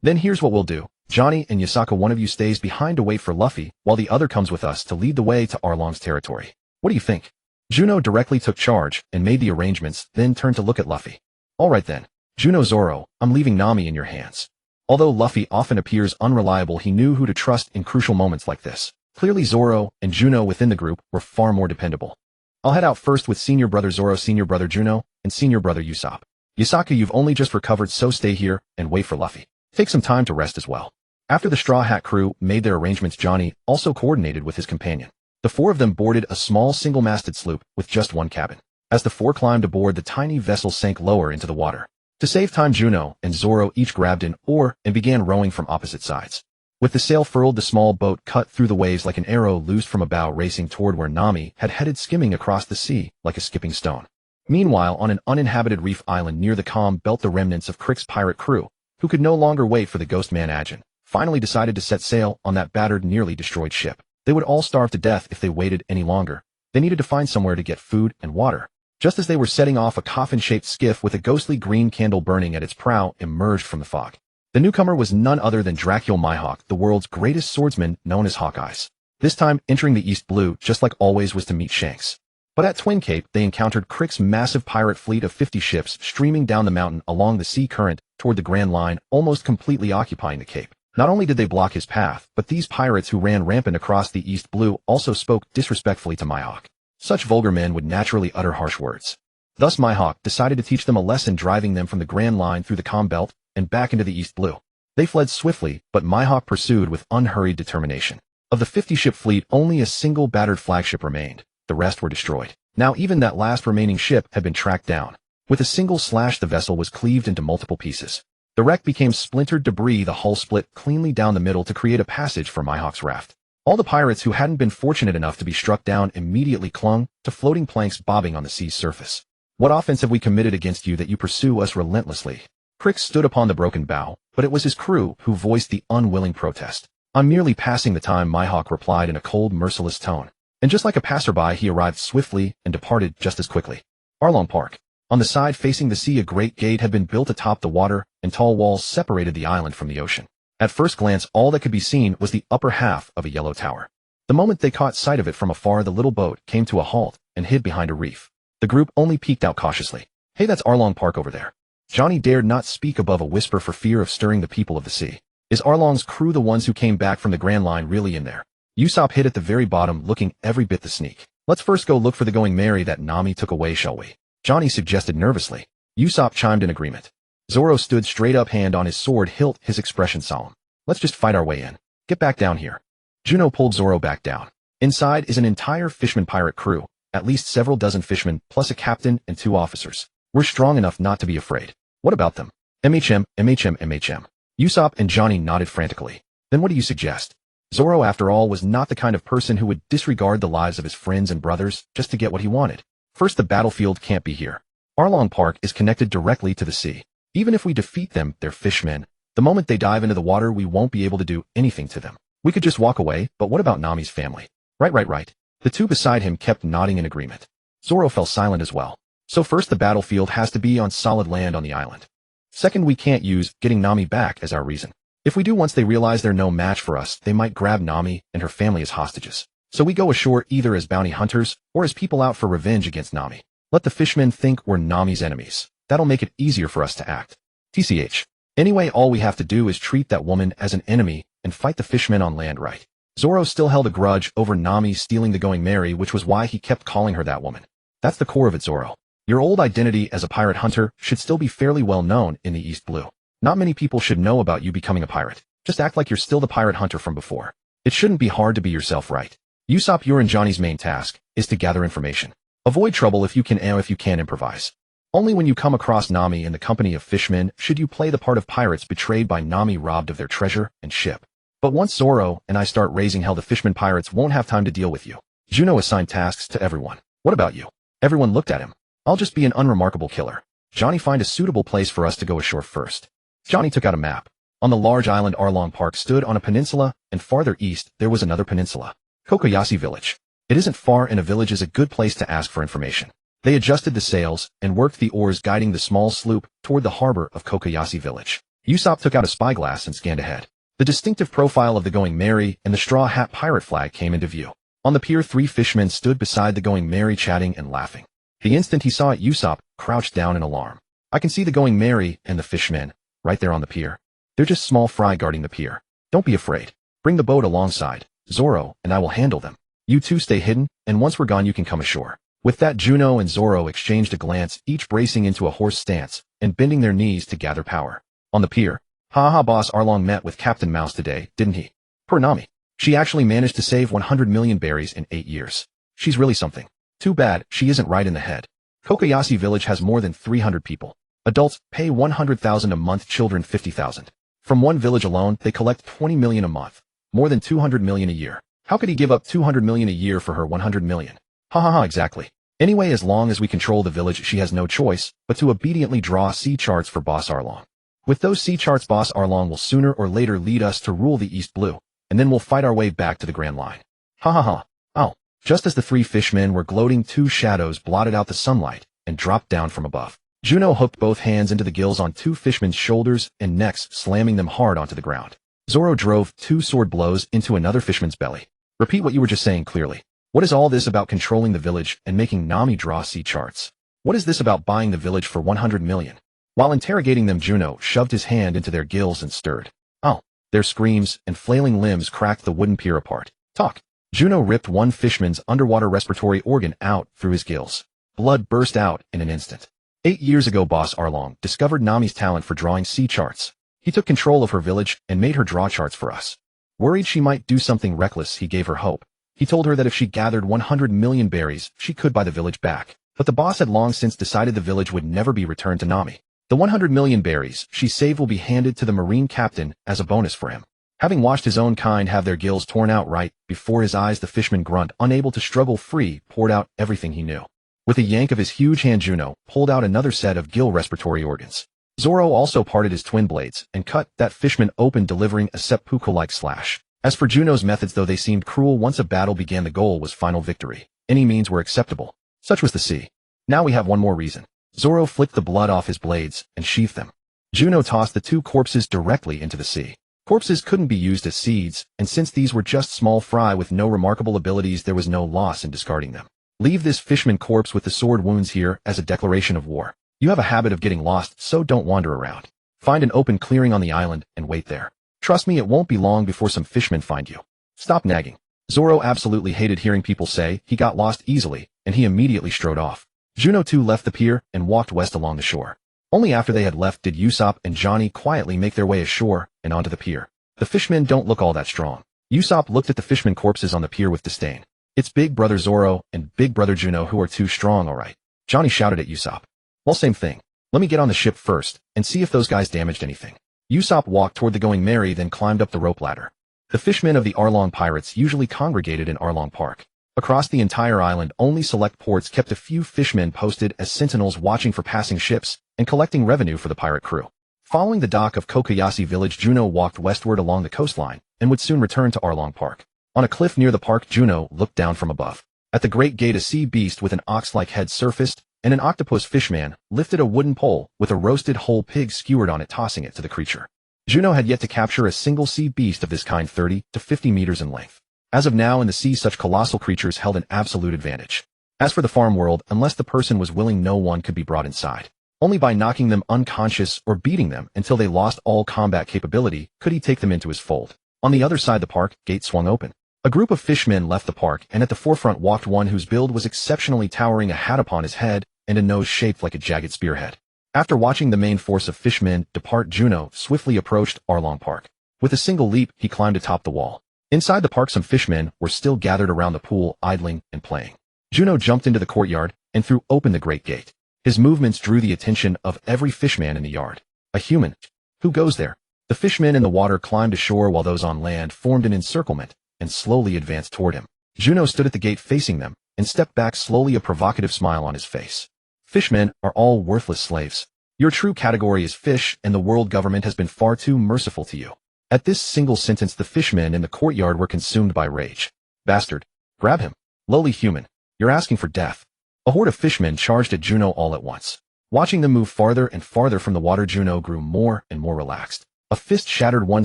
Then here's what we'll do. Johnny and Yusaku, one of you stays behind to wait for Luffy, while the other comes with us to lead the way to Arlong's territory. What do you think? Juno directly took charge and made the arrangements, then turned to look at Luffy. All right then. Juno, Zoro, I'm leaving Nami in your hands. Although Luffy often appears unreliable, he knew who to trust in crucial moments like this. Clearly Zoro and Juno within the group were far more dependable. I'll head out first with senior brother Zoro, senior brother Juno, and senior brother Usopp. Yusaku, you've only just recovered, so stay here and wait for Luffy. Take some time to rest as well. After the Straw Hat crew made their arrangements, Johnny also coordinated with his companion. The four of them boarded a small single-masted sloop with just one cabin. As the four climbed aboard, the tiny vessel sank lower into the water. To save time, Juno and Zoro each grabbed an oar and began rowing from opposite sides. With the sail furled, the small boat cut through the waves like an arrow loosed from a bow, racing toward where Nami had headed, skimming across the sea like a skipping stone. Meanwhile, on an uninhabited reef island near the calm belt, the remnants of Crick's pirate crew, who could no longer wait for the ghost man Ajin, finally decided to set sail on that battered, nearly destroyed ship. They would all starve to death if they waited any longer. They needed to find somewhere to get food and water. Just as they were setting off, a coffin-shaped skiff with a ghostly green candle burning at its prow emerged from the fog. The newcomer was none other than Dracula Mihawk, the world's greatest swordsman, known as Hawkeyes. This time, entering the East Blue, just like always, was to meet Shanks. But at Twin Cape, they encountered Crick's massive pirate fleet of 50 ships streaming down the mountain along the sea current toward the Grand Line, almost completely occupying the cape. Not only did they block his path, but these pirates who ran rampant across the East Blue also spoke disrespectfully to Mihawk. Such vulgar men would naturally utter harsh words. Thus Mihawk decided to teach them a lesson, driving them from the Grand Line through the calm belt and back into the East Blue. They fled swiftly, but Mihawk pursued with unhurried determination. Of the 50-ship fleet, only a single battered flagship remained. The rest were destroyed. Now even that last remaining ship had been tracked down. With a single slash, the vessel was cleaved into multiple pieces. The wreck became splintered debris, the hull split cleanly down the middle to create a passage for Mihawk's raft. All the pirates who hadn't been fortunate enough to be struck down immediately clung to floating planks bobbing on the sea's surface. What offense have we committed against you that you pursue us relentlessly? Crick stood upon the broken bow, but it was his crew who voiced the unwilling protest. I'm merely passing the time, Mihawk replied in a cold, merciless tone. And just like a passerby, he arrived swiftly and departed just as quickly. Arlong Park. On the side facing the sea, a great gate had been built atop the water, and tall walls separated the island from the ocean. At first glance, all that could be seen was the upper half of a yellow tower. The moment they caught sight of it from afar, the little boat came to a halt and hid behind a reef. The group only peeked out cautiously. Hey, that's Arlong Park over there. Johnny dared not speak above a whisper for fear of stirring the people of the sea. Is Arlong's crew, the ones who came back from the Grand Line, really in there? Usopp hid at the very bottom, looking every bit the sneak. Let's first go look for the Going Merry that Nami took away, shall we? Johnny suggested nervously. Usopp chimed in agreement. Zoro stood straight up, hand on his sword hilt, his expression solemn. Let's just fight our way in. Get back down here. Juno pulled Zoro back down. Inside is an entire fishman pirate crew, at least several dozen fishmen, plus a captain and 2 officers. We're strong enough not to be afraid. What about them? MHM, MHM, MHM. Usopp and Johnny nodded frantically. Then what do you suggest? Zoro, after all, was not the kind of person who would disregard the lives of his friends and brothers just to get what he wanted. First, the battlefield can't be here. Arlong Park is connected directly to the sea. Even if we defeat them, they're fishmen. The moment they dive into the water, we won't be able to do anything to them. We could just walk away, but what about Nami's family? Right. The 2 beside him kept nodding in agreement. Zoro fell silent as well. So first, the battlefield has to be on solid land on the island. Second, we can't use getting Nami back as our reason. If we do, once they realize they're no match for us, they might grab Nami and her family as hostages. So we go ashore either as bounty hunters or as people out for revenge against Nami. Let the fishmen think we're Nami's enemies. That'll make it easier for us to act. TCH. Anyway, all we have to do is treat that woman as an enemy and fight the fishmen on land, right? Zoro still held a grudge over Nami stealing the Going Merry, which was why he kept calling her that woman. That's the core of it, Zoro. Your old identity as a pirate hunter should still be fairly well known in the East Blue. Not many people should know about you becoming a pirate. Just act like you're still the pirate hunter from before. It shouldn't be hard to be yourself, right? Usopp, your and Johnny's main task is to gather information. Avoid trouble if you can and if you can improvise. Only when you come across Nami in the company of fishmen should you play the part of pirates betrayed by Nami, robbed of their treasure and ship. But once Zoro and I start raising hell, the fishmen pirates won't have time to deal with you. Juno assigned tasks to everyone. What about you? Everyone looked at him. I'll just be an unremarkable killer. Johnny, find a suitable place for us to go ashore first. Johnny took out a map. On the large island, Arlong Park stood on a peninsula, and farther east there was another peninsula. Kokoyashi Village. It isn't far, and a village is a good place to ask for information. They adjusted the sails and worked the oars, guiding the small sloop toward the harbor of Kokoyashi Village. Usopp took out a spyglass and scanned ahead. The distinctive profile of the Going Merry and the straw hat pirate flag came into view. On the pier, 3 fishermen stood beside the Going Merry, chatting and laughing. The instant he saw it, Usopp crouched down in alarm. I can see the Going Merry and the fishmen right there on the pier. They're just small fry guarding the pier. Don't be afraid. Bring the boat alongside. Zoro and I will handle them. You two stay hidden, and once we're gone you can come ashore. With that, Juno and Zoro exchanged a glance, each bracing into a horse stance and bending their knees to gather power. On the pier, Boss Arlong met with Captain Mouse today, didn't he? Poor Nami. She actually managed to save 100 million berries in 8 years. She's really something. Too bad she isn't right in the head. Kokoyashi Village has more than 300 people. Adults pay 100,000 a month, children 50,000. From one village alone, they collect 20 million a month. More than 200 million a year. How could he give up 200 million a year for her 100 million? Exactly. Anyway, as long as we control the village, she has no choice but to obediently draw sea charts for Boss Arlong. With those sea charts, Boss Arlong will sooner or later lead us to rule the East Blue, and then we'll fight our way back to the Grand Line. Oh. Just as the 3 fishmen were gloating, 2 shadows blotted out the sunlight and dropped down from above. Juno hooked both hands into the gills on 2 fishmen's shoulders and necks, slamming them hard onto the ground. Zoro drove 2 sword blows into another fishman's belly. Repeat what you were just saying clearly. What is all this about controlling the village and making Nami draw sea charts? What is this about buying the village for 100 million? While interrogating them, Juno shoved his hand into their gills and stirred. Oh, their screams and flailing limbs cracked the wooden pier apart. Talk. Juno ripped one fishman's underwater respiratory organ out through his gills. Blood burst out in an instant. 8 years ago, Boss Arlong discovered Nami's talent for drawing sea charts. He took control of her village and made her draw charts for us. Worried she might do something reckless, he gave her hope. He told her that if she gathered 100 million berries, she could buy the village back. But the boss had long since decided the village would never be returned to Nami. The 100 million berries she saved will be handed to the Marine captain as a bonus for him. Having watched his own kind have their gills torn out right before his eyes, the fishman grunt, unable to struggle free, poured out everything he knew. With a yank of his huge hand, Juno pulled out another set of gill respiratory organs. Zoro also parted his twin blades and cut that fishman open, delivering a seppuku-like slash. As for Juno's methods, though they seemed cruel, once a battle began, the goal was final victory. Any means were acceptable. Such was the sea. Now we have one more reason. Zoro flicked the blood off his blades and sheathed them. Juno tossed the 2 corpses directly into the sea. Corpses couldn't be used as seeds, and since these were just small fry with no remarkable abilities, there was no loss in discarding them. Leave this fishman corpse with the sword wounds here as a declaration of war. You have a habit of getting lost, so don't wander around. Find an open clearing on the island and wait there. Trust me, it won't be long before some fishmen find you. Stop nagging. Zoro absolutely hated hearing people say he got lost easily, and he immediately strode off. Juno too left the pier and walked west along the shore. Only after they had left did Usopp and Johnny quietly make their way ashore and onto the pier. The fishmen don't look all that strong. Usopp looked at the fishmen corpses on the pier with disdain. It's Big Brother Zoro and Big Brother Juno who are too strong, all right. Johnny shouted at Usopp. Well, same thing. Let me get on the ship first and see if those guys damaged anything. Usopp walked toward the Going Merry, then climbed up the rope ladder. The fishmen of the Arlong pirates usually congregated in Arlong Park. Across the entire island, only select ports kept a few fishmen posted as sentinels, watching for passing ships and collecting revenue for the pirate crew. Following the dock of Kokoyashi Village, Juno walked westward along the coastline and would soon return to Arlong Park. On a cliff near the park, Juno looked down from above. At the great gate, a sea beast with an ox-like head surfaced, and an octopus fishman lifted a wooden pole with a roasted whole pig skewered on it, tossing it to the creature. Juno had yet to capture a single sea beast of this kind, 30 to 50 meters in length. As of now, in the sea, such colossal creatures held an absolute advantage. As for the farm world, unless the person was willing, no one could be brought inside. Only by knocking them unconscious or beating them until they lost all combat capability could he take them into his fold. On the other side, the park gate swung open. A group of fishmen left the park, and at the forefront walked one whose build was exceptionally towering, a hat upon his head and a nose shaped like a jagged spearhead. After watching the main force of fishmen depart, Juno swiftly approached Arlong Park. With a single leap, he climbed atop the wall. Inside the park, some fishmen were still gathered around the pool, idling and playing. Juno jumped into the courtyard and threw open the great gate. His movements drew the attention of every fishman in the yard. A human. Who goes there? The fishmen in the water climbed ashore while those on land formed an encirclement and slowly advanced toward him. Juno stood at the gate facing them and stepped back slowly, a provocative smile on his face. Fishmen are all worthless slaves. Your true category is fish, and the world government has been far too merciful to you. At this single sentence, the fishmen in the courtyard were consumed by rage. Bastard. Grab him. Lowly human. You're asking for death. A horde of fishmen charged at Juno all at once. Watching them move farther and farther from the water, Juno grew more and more relaxed. A fist shattered one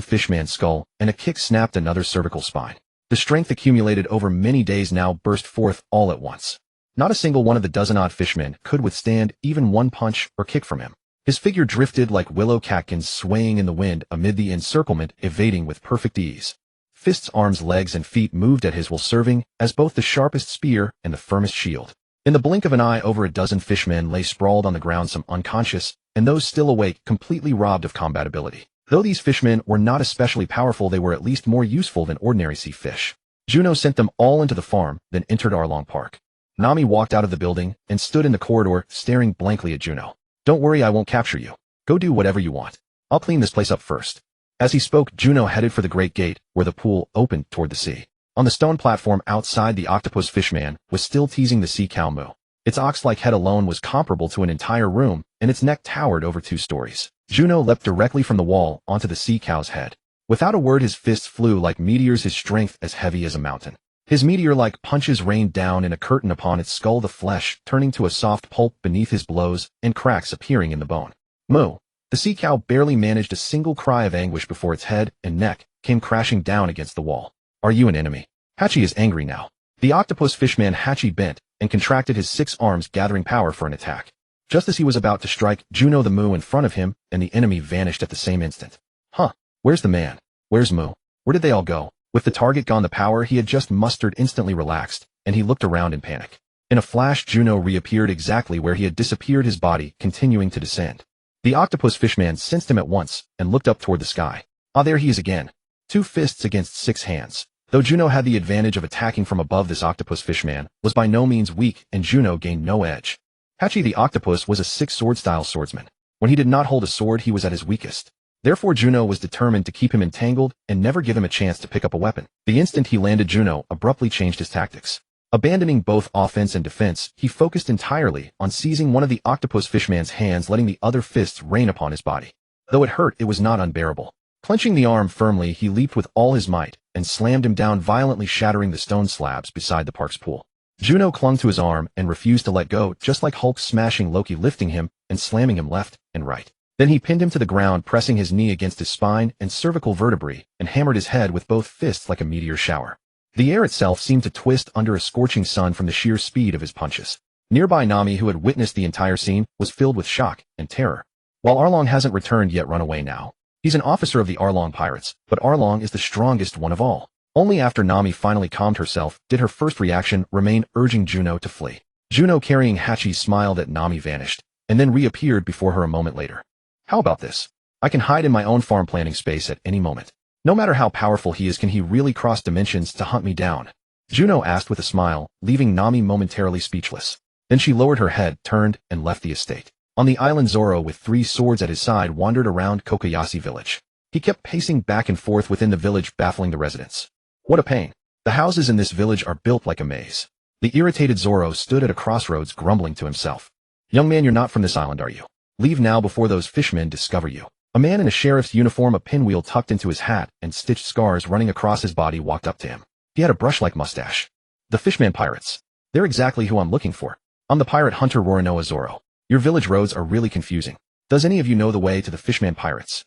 fishman's skull, and a kick snapped another's cervical spine. The strength accumulated over many days now burst forth all at once. Not a single one of the dozen-odd fishmen could withstand even one punch or kick from him. His figure drifted like willow catkins swaying in the wind amid the encirclement, evading with perfect ease. Fists, arms, legs, and feet moved at his will, serving as both the sharpest spear and the firmest shield. In the blink of an eye, over a dozen fishmen lay sprawled on the ground, some unconscious, and those still awake completely robbed of combat ability. Though these fishmen were not especially powerful, they were at least more useful than ordinary sea fish. Juno sent them all into the farm, then entered Arlong Park. Nami walked out of the building and stood in the corridor, staring blankly at Juno. Don't worry, I won't capture you. Go do whatever you want. I'll clean this place up first. As he spoke, Juno headed for the great gate, where the pool opened toward the sea. On the stone platform outside, the octopus fishman was still teasing the sea cow Moo. Its ox-like head alone was comparable to an entire room, and its neck towered over 2 stories. Juno leapt directly from the wall onto the sea cow's head. Without a word, his fists flew like meteors, his strength as heavy as a mountain. His meteor-like punches rained down in a curtain upon its skull, the flesh turning to a soft pulp beneath his blows and cracks appearing in the bone. Moo. The sea cow barely managed a single cry of anguish before its head and neck came crashing down against the wall. Are you an enemy? Hachi is angry now. The octopus fishman Hachi bent and contracted his 6 arms, gathering power for an attack. Just as he was about to strike Juno, the Moo in front of him and the enemy vanished at the same instant. Huh. Where's the man? Where's Moo? Where did they all go? With the target gone, the power he had just mustered instantly relaxed, and he looked around in panic. In a flash, Juno reappeared exactly where he had disappeared, his body continuing to descend. The octopus fishman sensed him at once and looked up toward the sky. Ah, there he is again. 2 fists against 6 hands. Though Juno had the advantage of attacking from above, this octopus fishman was by no means weak, and Juno gained no edge. Hachi the octopus was a 6-sword-style swordsman. When he did not hold a sword, he was at his weakest. Therefore, Juno was determined to keep him entangled and never give him a chance to pick up a weapon. The instant he landed, Juno abruptly changed his tactics. Abandoning both offense and defense, he focused entirely on seizing one of the octopus fishman's hands, letting the other fists rain upon his body. Though it hurt, it was not unbearable. Clenching the arm firmly, he leaped with all his might and slammed him down, violently shattering the stone slabs beside the park's pool. Juno clung to his arm and refused to let go, just like Hulk smashing Loki, lifting him and slamming him left and right. Then he pinned him to the ground, pressing his knee against his spine and cervical vertebrae, and hammered his head with both fists like a meteor shower. The air itself seemed to twist under a scorching sun from the sheer speed of his punches. Nearby, Nami, who had witnessed the entire scene, was filled with shock and terror. While Arlong hasn't returned yet, run away now. He's an officer of the Arlong pirates, but Arlong is the strongest one of all. Only after Nami finally calmed herself did her first reaction remain, urging Juno to flee. Juno, carrying Hachi, smiled at Nami, vanished, and then reappeared before her a moment later. How about this? I can hide in my own farm planting space at any moment. No matter how powerful he is, can he really cross dimensions to hunt me down? Juno asked with a smile, leaving Nami momentarily speechless. Then she lowered her head, turned, and left the estate. On the island, Zoro, with 3 swords at his side, wandered around Kokoyashi village. He kept pacing back and forth within the village, baffling the residents. What a pain. The houses in this village are built like a maze. The irritated Zoro stood at a crossroads, grumbling to himself. Young man, you're not from this island, are you? Leave now before those fishmen discover you. A man in a sheriff's uniform, a pinwheel tucked into his hat and stitched scars running across his body, walked up to him. He had a brush-like mustache. The fishman pirates. They're exactly who I'm looking for. I'm the pirate hunter Rorinoa Zoro. Your village roads are really confusing. Does any of you know the way to the fishman pirates?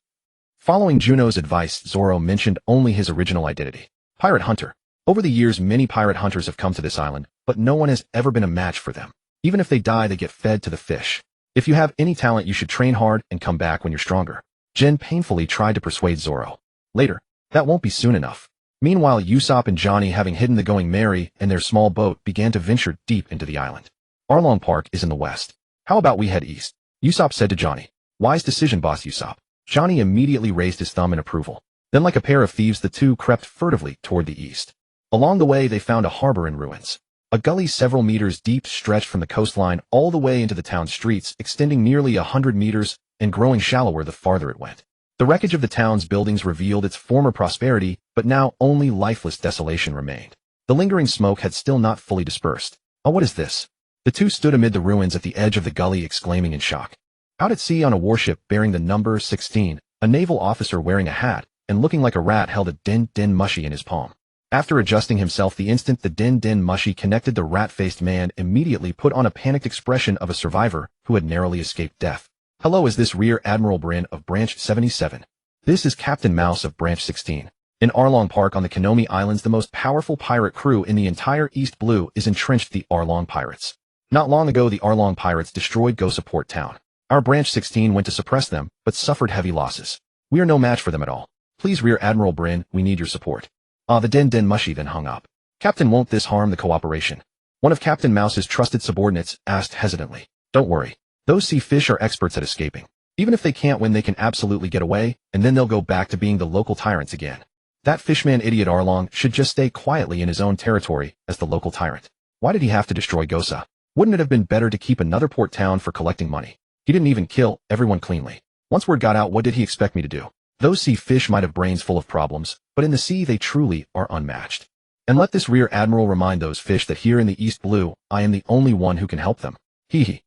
Following Juno's advice, Zoro mentioned only his original identity. Pirate hunter. Over the years, many pirate hunters have come to this island, but no one has ever been a match for them. Even if they die, they get fed to the fish. If you have any talent, you should train hard and come back when you're stronger. Jen painfully tried to persuade Zoro. Later. That won't be soon enough. Meanwhile, Usopp and Johnny, having hidden the Going Merry in their small boat, began to venture deep into the island. Arlong Park is in the west. How about we head east? Usopp said to Johnny. Wise decision, boss Usopp. Johnny immediately raised his thumb in approval. Then like a pair of thieves the two crept furtively toward the east. Along the way they found a harbor in ruins. A gully several meters deep stretched from the coastline all the way into the town streets, extending nearly 100 meters and growing shallower the farther it went. The wreckage of the town's buildings revealed its former prosperity, but now only lifeless desolation remained. The lingering smoke had still not fully dispersed. Oh, what is this? The two stood amid the ruins at the edge of the gully, exclaiming in shock. Out at sea on a warship bearing the number 16, a naval officer wearing a hat and looking like a rat held a din mushy in his palm. After adjusting himself the instant the din mushy connected, the rat-faced man immediately put on a panicked expression of a survivor who had narrowly escaped death. Hello, is this Rear Admiral Bryn of Branch 77? This is Captain Mouse of Branch 16. In Arlong Park on the Konomi Islands, the most powerful pirate crew in the entire East Blue is entrenched, the Arlong Pirates. Not long ago, the Arlong Pirates destroyed Gosa Port Town. Our Branch 16 went to suppress them, but suffered heavy losses. We are no match for them at all. Please, Rear Admiral Bryn, we need your support. The din mushy then hung up. Captain, won't this harm the cooperation? One of Captain Mouse's trusted subordinates asked hesitantly. Don't worry. Those sea fish are experts at escaping. Even if they can't win, they can absolutely get away, and then they'll go back to being the local tyrants again. That fishman idiot Arlong should just stay quietly in his own territory as the local tyrant. Why did he have to destroy Gosa? Wouldn't it have been better to keep another port town for collecting money? He didn't even kill everyone cleanly. Once word got out, what did he expect me to do? Those sea fish might have brains full of problems, but in the sea they truly are unmatched. And let this Rear Admiral remind those fish that here in the East Blue, I am the only one who can help them. Hee hee.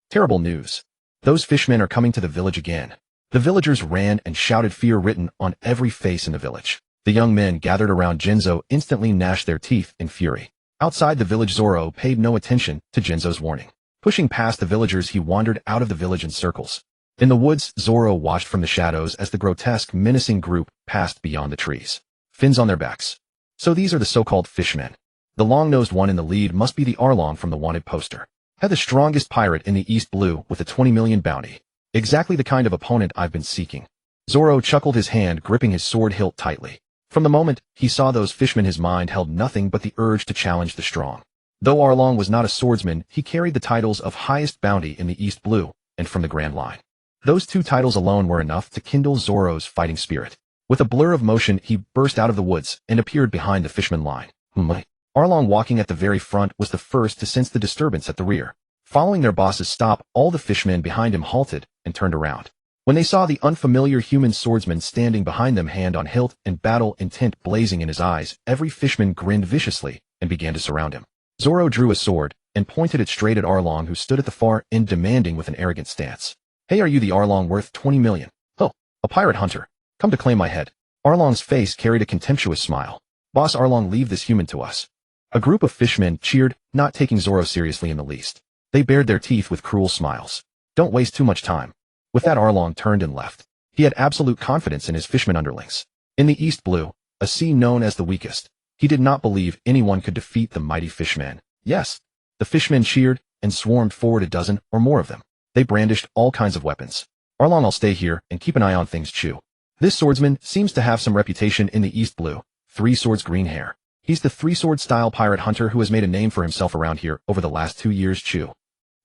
Terrible news. Those fishmen are coming to the village again. The villagers ran and shouted, fear written on every face in the village. The young men gathered around Jinzo instantly gnashed their teeth in fury. Outside the village, Zoro paid no attention to Jinzo's warning. Pushing past the villagers, he wandered out of the village in circles. In the woods, Zoro watched from the shadows as the grotesque, menacing group passed beyond the trees. Fins on their backs. So these are the so-called fishmen. The long-nosed one in the lead must be the Arlong from the wanted poster. Had the strongest pirate in the East Blue with a 20 million bounty. Exactly the kind of opponent I've been seeking. Zoro chuckled, his hand gripping his sword hilt tightly. From the moment he saw those fishmen, his mind held nothing but the urge to challenge the strong. Though Arlong was not a swordsman, he carried the titles of highest bounty in the East Blue and from the Grand Line. Those two titles alone were enough to kindle Zoro's fighting spirit. With a blur of motion, he burst out of the woods and appeared behind the fishman line. Arlong, walking at the very front, was the first to sense the disturbance at the rear. Following their boss's stop, all the fishmen behind him halted and turned around. When they saw the unfamiliar human swordsman standing behind them, hand on hilt and battle intent blazing in his eyes, every fishman grinned viciously and began to surround him. Zoro drew a sword and pointed it straight at Arlong, who stood at the far end, demanding with an arrogant stance. Hey, are you the Arlong worth 20 million? Oh, a pirate hunter. Come to claim my head. Arlong's face carried a contemptuous smile. Boss Arlong, leave this human to us. A group of fishmen cheered, not taking Zoro seriously in the least. They bared their teeth with cruel smiles. Don't waste too much time. With that, Arlong turned and left. He had absolute confidence in his fishmen underlings. In the East Blue, a sea known as the weakest, he did not believe anyone could defeat the mighty fishmen. Yes, the fishmen cheered and swarmed forward, a dozen or more of them. They brandished all kinds of weapons. Arlong, I'll stay here and keep an eye on things. Chew. This swordsman seems to have some reputation in the East Blue. 3 swords, green hair. He's the 3-sword style pirate hunter who has made a name for himself around here over the last 2 years. Chew.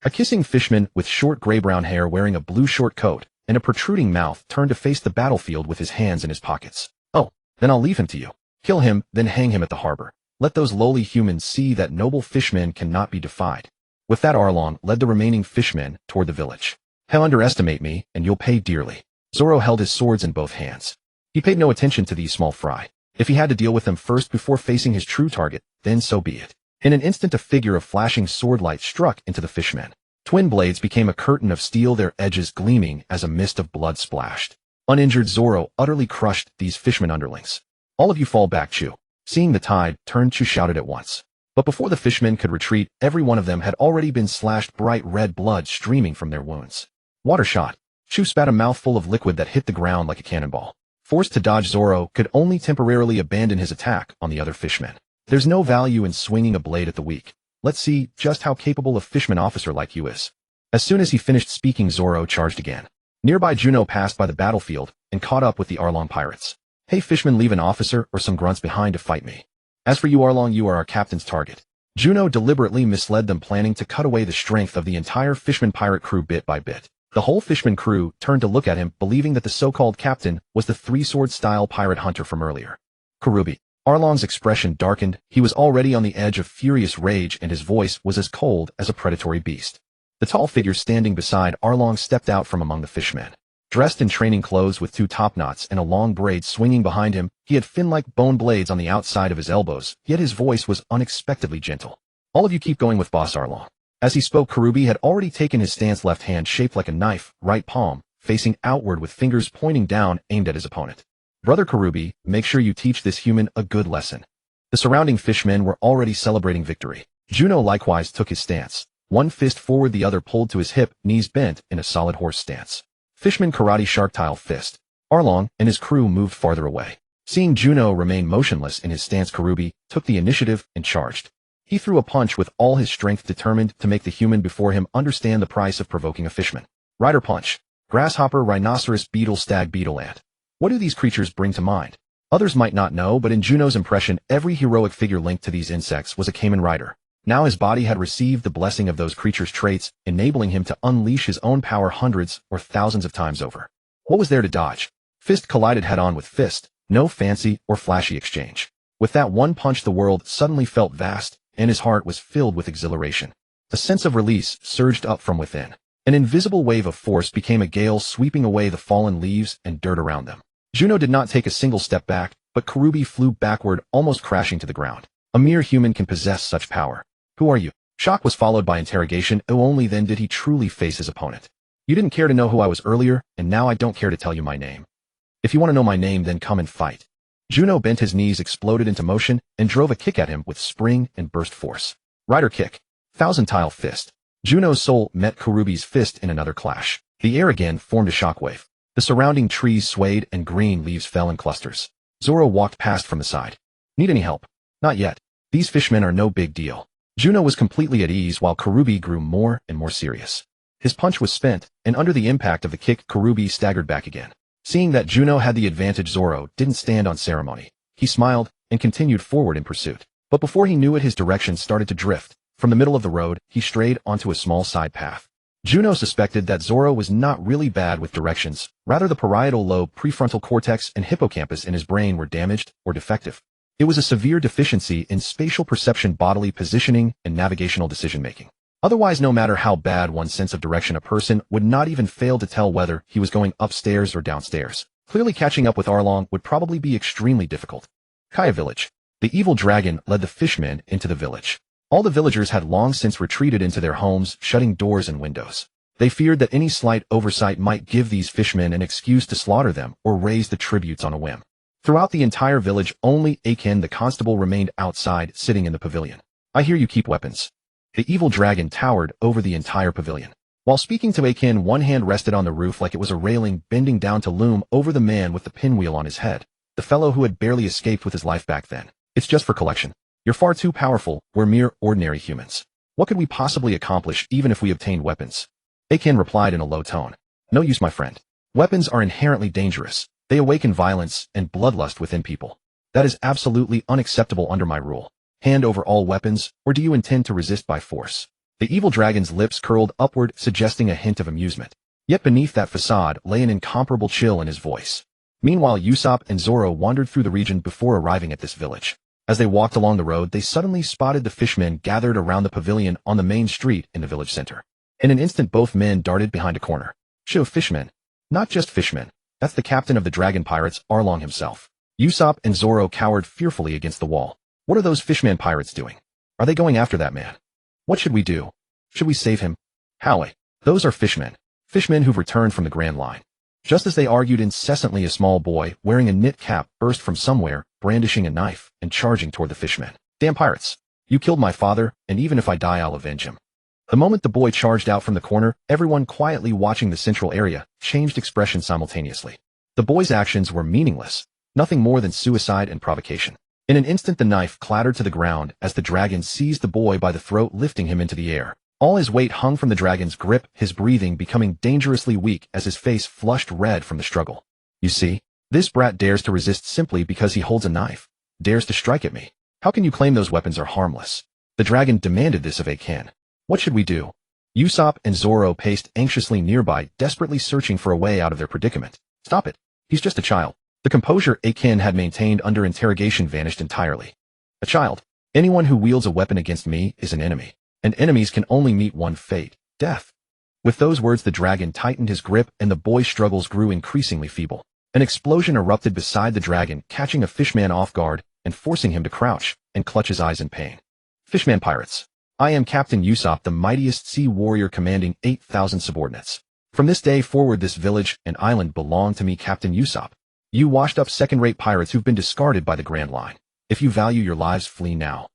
A kissing fishman with short gray-brown hair, wearing a blue short coat and a protruding mouth, turned to face the battlefield with his hands in his pockets. Oh, then I'll leave him to you. Kill him, then hang him at the harbor. Let those lowly humans see that noble fishmen cannot be defied. With that, Arlong led the remaining fishmen toward the village. Hell, underestimate me, and you'll pay dearly. Zoro held his swords in both hands. He paid no attention to these small fry. If he had to deal with them first before facing his true target, then so be it. In an instant, a figure of flashing swordlight struck into the fishmen. Twin blades became a curtain of steel, their edges gleaming as a mist of blood splashed. Uninjured, Zoro utterly crushed these fishmen underlings. All of you fall back, Chu. Seeing the tide turn, Chu shouted at once. But before the fishmen could retreat, every one of them had already been slashed, bright red blood streaming from their wounds. Water shot. Chu spat a mouthful of liquid that hit the ground like a cannonball. Forced to dodge, Zoro could only temporarily abandon his attack on the other fishmen. There's no value in swinging a blade at the weak. Let's see just how capable a fishman officer like you is. As soon as he finished speaking, Zoro charged again. Nearby, Juno passed by the battlefield and caught up with the Arlong pirates. Hey fishmen, leave an officer or some grunts behind to fight me. As for you, Arlong, you are our captain's target. Juno deliberately misled them, planning to cut away the strength of the entire fishman pirate crew bit by bit. The whole fishman crew turned to look at him, believing that the so-called captain was the three-sword-style pirate hunter from earlier. Karubi. Arlong's expression darkened. He was already on the edge of furious rage, and his voice was as cold as a predatory beast. The tall figure standing beside Arlong stepped out from among the fishmen. Dressed in training clothes with two topknots and a long braid swinging behind him, he had fin-like bone blades on the outside of his elbows, yet his voice was unexpectedly gentle. All of you keep going with Boss Arlong. As he spoke, Karubi had already taken his stance, left hand shaped like a knife, right palm, facing outward with fingers pointing down, aimed at his opponent. Brother Karubi, make sure you teach this human a good lesson. The surrounding fishmen were already celebrating victory. Juno likewise took his stance. One fist forward, the other pulled to his hip, knees bent in a solid horse stance. Fishman karate shark tile fist. Arlong and his crew moved farther away. Seeing Juno remain motionless in his stance, Karubi took the initiative and charged. He threw a punch with all his strength, determined to make the human before him understand the price of provoking a fishman. Rider punch. Grasshopper, rhinoceros, beetle, stag, beetle, ant. What do these creatures bring to mind? Others might not know, but in Juno's impression, every heroic figure linked to these insects was a Cayman rider. Now his body had received the blessing of those creatures' traits, enabling him to unleash his own power hundreds or thousands of times over. What was there to dodge? Fist collided head-on with fist, no fancy or flashy exchange. With that one punch, the world suddenly felt vast, and his heart was filled with exhilaration. A sense of release surged up from within. An invisible wave of force became a gale, sweeping away the fallen leaves and dirt around them. Juno did not take a single step back, but Karubi flew backward, almost crashing to the ground. A mere human can possess such power. Who are you? Shock was followed by interrogation. Oh, only then did he truly face his opponent. You didn't care to know who I was earlier, and now I don't care to tell you my name. If you want to know my name, then come and fight. Juno bent his knees, exploded into motion, and drove a kick at him with spring and burst force. Rider kick. Thousand-tile fist. Juno's soul met Karubi's fist in another clash. The air again formed a shockwave. The surrounding trees swayed and green leaves fell in clusters. Zoro walked past from the side. Need any help? Not yet. These fishmen are no big deal. Juno was completely at ease while Karubi grew more and more serious. His punch was spent, and under the impact of the kick, Karubi staggered back again. Seeing that Juno had the advantage, Zoro didn't stand on ceremony. He smiled and continued forward in pursuit. But before he knew it, his direction started to drift. From the middle of the road, he strayed onto a small side path. Juno suspected that Zoro was not really bad with directions. Rather, the parietal lobe, prefrontal cortex, and hippocampus in his brain were damaged or defective. It was a severe deficiency in spatial perception, bodily positioning, and navigational decision-making. Otherwise, no matter how bad one's sense of direction, a person would not even fail to tell whether he was going upstairs or downstairs. Clearly, catching up with Arlong would probably be extremely difficult. Kaya village. The evil dragon led the fishmen into the village. All the villagers had long since retreated into their homes, shutting doors and windows. They feared that any slight oversight might give these fishmen an excuse to slaughter them or raise the tributes on a whim. Throughout the entire village, only Akin the constable remained outside, sitting in the pavilion. I hear you keep weapons. The evil dragon towered over the entire pavilion. While speaking to Akin, one hand rested on the roof like it was a railing, bending down to loom over the man with the pinwheel on his head, the fellow who had barely escaped with his life back then. It's just for collection. You're far too powerful. We're mere ordinary humans. What could we possibly accomplish even if we obtained weapons? Akin replied in a low tone. No use, my friend. Weapons are inherently dangerous. They awaken violence and bloodlust within people. That is absolutely unacceptable under my rule. Hand over all weapons, or do you intend to resist by force? The evil dragon's lips curled upward, suggesting a hint of amusement. Yet beneath that facade lay an incomparable chill in his voice. Meanwhile, Usopp and Zoro wandered through the region before arriving at this village. As they walked along the road, they suddenly spotted the fishmen gathered around the pavilion on the main street in the village center. In an instant, both men darted behind a corner. Show fishmen. Not just fishmen. That's the captain of the dragon pirates, Arlong himself. Usopp and Zoro cowered fearfully against the wall. What are those fishman pirates doing? Are they going after that man? What should we do? Should we save him? Howie, those are fishmen. Fishmen who've returned from the Grand Line. Just as they argued incessantly, a small boy, wearing a knit cap, burst from somewhere, brandishing a knife, and charging toward the fishmen. Damn pirates. You killed my father, and even if I die, I'll avenge him. The moment the boy charged out from the corner, everyone quietly watching the central area changed expression simultaneously. The boy's actions were meaningless, nothing more than suicide and provocation. In an instant, the knife clattered to the ground as the dragon seized the boy by the throat, lifting him into the air. All his weight hung from the dragon's grip, his breathing becoming dangerously weak as his face flushed red from the struggle. You see, this brat dares to resist simply because he holds a knife, dares to strike at me. How can you claim those weapons are harmless? The dragon demanded this of Akin. What should we do? Usopp and Zoro paced anxiously nearby, desperately searching for a way out of their predicament. Stop it. He's just a child. The composure Akin had maintained under interrogation vanished entirely. A child. Anyone who wields a weapon against me is an enemy, and enemies can only meet one fate, death. With those words the dragon tightened his grip and the boy's struggles grew increasingly feeble. An explosion erupted beside the dragon, catching a fishman off guard and forcing him to crouch and clutch his eyes in pain. Fishman pirates. I am Captain Usopp, the mightiest sea warrior commanding 8,000 subordinates. From this day forward this village and island belong to me, Captain Usopp. You washed-up second-rate pirates who've been discarded by the Grand Line. If you value your lives, flee now.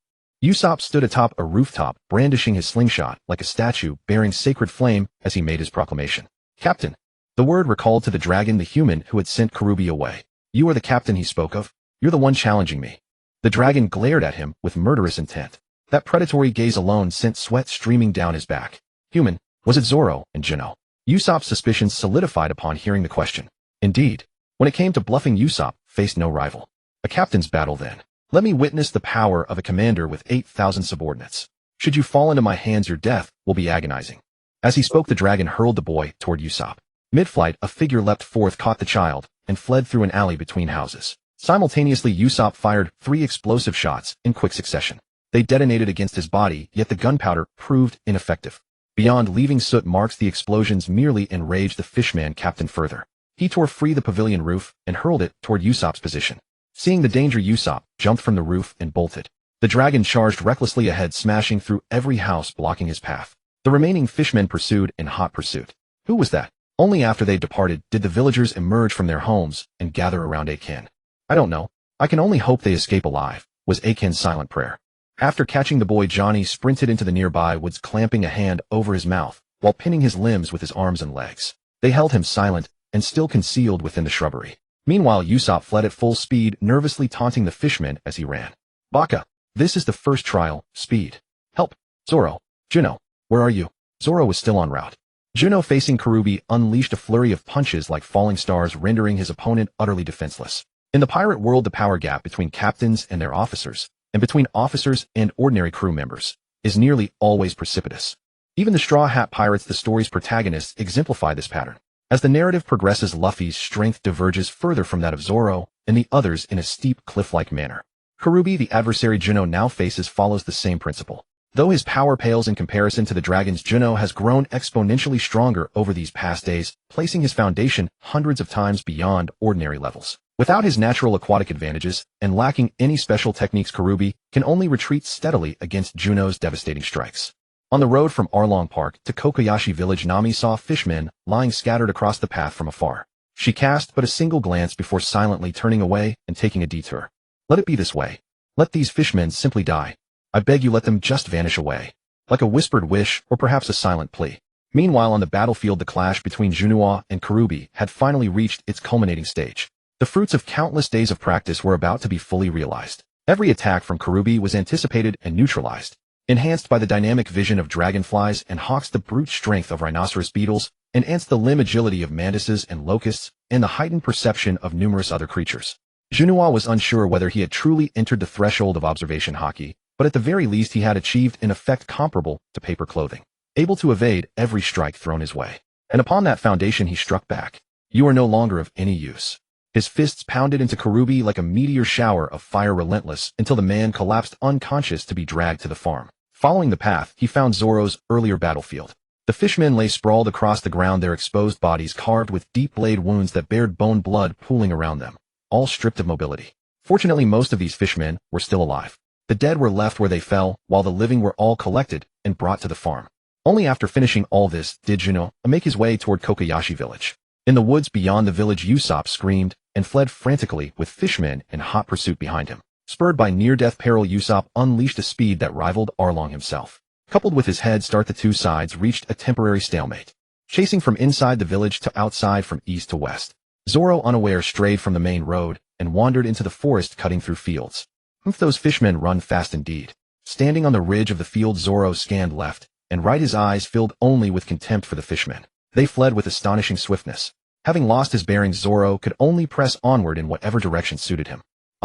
Usopp stood atop a rooftop, brandishing his slingshot like a statue bearing sacred flame as he made his proclamation. Captain. The word recalled to the dragon the human who had sent Karubi away. You are the captain he spoke of. You're the one challenging me. The dragon glared at him with murderous intent. That predatory gaze alone sent sweat streaming down his back. Human, was it Zoro and Juno? Usopp's suspicions solidified upon hearing the question. Indeed, when it came to bluffing, Usopp faced no rival. A captain's battle then. Let me witness the power of a commander with 8,000 subordinates. Should you fall into my hands, your death will be agonizing. As he spoke, the dragon hurled the boy toward Usopp. Mid-flight, a figure leapt forth, caught the child, and fled through an alley between houses. Simultaneously, Usopp fired 3 explosive shots in quick succession. They detonated against his body, yet the gunpowder proved ineffective. Beyond leaving soot marks, the explosions merely enraged the fishman captain further. He tore free the pavilion roof and hurled it toward Usopp's position. Seeing the danger, Usopp jumped from the roof and bolted. The dragon charged recklessly ahead, smashing through every house blocking his path. The remaining fishmen pursued in hot pursuit. Who was that? Only after they departed did the villagers emerge from their homes and gather around Akin. I don't know. I can only hope they escape alive, was Akin's silent prayer. After catching the boy, Johnny sprinted into the nearby woods, clamping a hand over his mouth while pinning his limbs with his arms and legs. They held him silent and still concealed within the shrubbery. Meanwhile, Usopp fled at full speed, nervously taunting the fishmen as he ran. Baka, this is the first trial. Speed. Help. Zoro. Juno. Where are you? Zoro was still en route. Juno, facing Karubi, unleashed a flurry of punches like falling stars, rendering his opponent utterly defenseless. In the pirate world, the power gap between captains and their officers, and between officers and ordinary crew members, is nearly always precipitous. Even the Straw Hat Pirates, the story's protagonists, exemplify this pattern. As the narrative progresses, Luffy's strength diverges further from that of Zoro and the others in a steep cliff-like manner. Karubi, the adversary Juno now faces, follows the same principle. Though his power pales in comparison to the dragon's, Juno has grown exponentially stronger over these past days, placing his foundation hundreds of times beyond ordinary levels. Without his natural aquatic advantages, and lacking any special techniques, Karubi can only retreat steadily against Juno's devastating strikes. On the road from Arlong Park to Kokoyashi Village, Nami saw fishmen lying scattered across the path from afar. She cast but a single glance before silently turning away and taking a detour. Let it be this way. Let these fishmen simply die. I beg you, let them just vanish away. Like a whispered wish or perhaps a silent plea. Meanwhile, on the battlefield, the clash between Juno and Karubi had finally reached its culminating stage. The fruits of countless days of practice were about to be fully realized. Every attack from Karubi was anticipated and neutralized. Enhanced by the dynamic vision of dragonflies and hawks, the brute strength of rhinoceros beetles, and ants, the limb agility of mantises and locusts, and the heightened perception of numerous other creatures. Juno was unsure whether he had truly entered the threshold of observation haki, but at the very least he had achieved an effect comparable to paper clothing, able to evade every strike thrown his way. And upon that foundation he struck back. You are no longer of any use. His fists pounded into Karubi like a meteor shower of fire, relentless, until the man collapsed unconscious to be dragged to the farm. Following the path, he found Zoro's earlier battlefield. The fishmen lay sprawled across the ground, their exposed bodies carved with deep blade wounds that bared bone, blood pooling around them, all stripped of mobility. Fortunately, most of these fishmen were still alive. The dead were left where they fell, while the living were all collected and brought to the farm. Only after finishing all this did Juno make his way toward Kokoyashi Village. In the woods beyond the village, Usopp screamed and fled frantically, with fishmen in hot pursuit behind him. Spurred by near-death peril, Usopp unleashed a speed that rivaled Arlong himself. Coupled with his head start, the two sides reached a temporary stalemate. Chasing from inside the village to outside, from east to west, Zoro, unaware, strayed from the main road and wandered into the forest, cutting through fields. Those fishmen run fast indeed. Standing on the ridge of the field, Zoro scanned left and right, his eyes filled only with contempt for the fishmen. They fled with astonishing swiftness. Having lost his bearings, Zoro could only press onward in whatever direction suited him.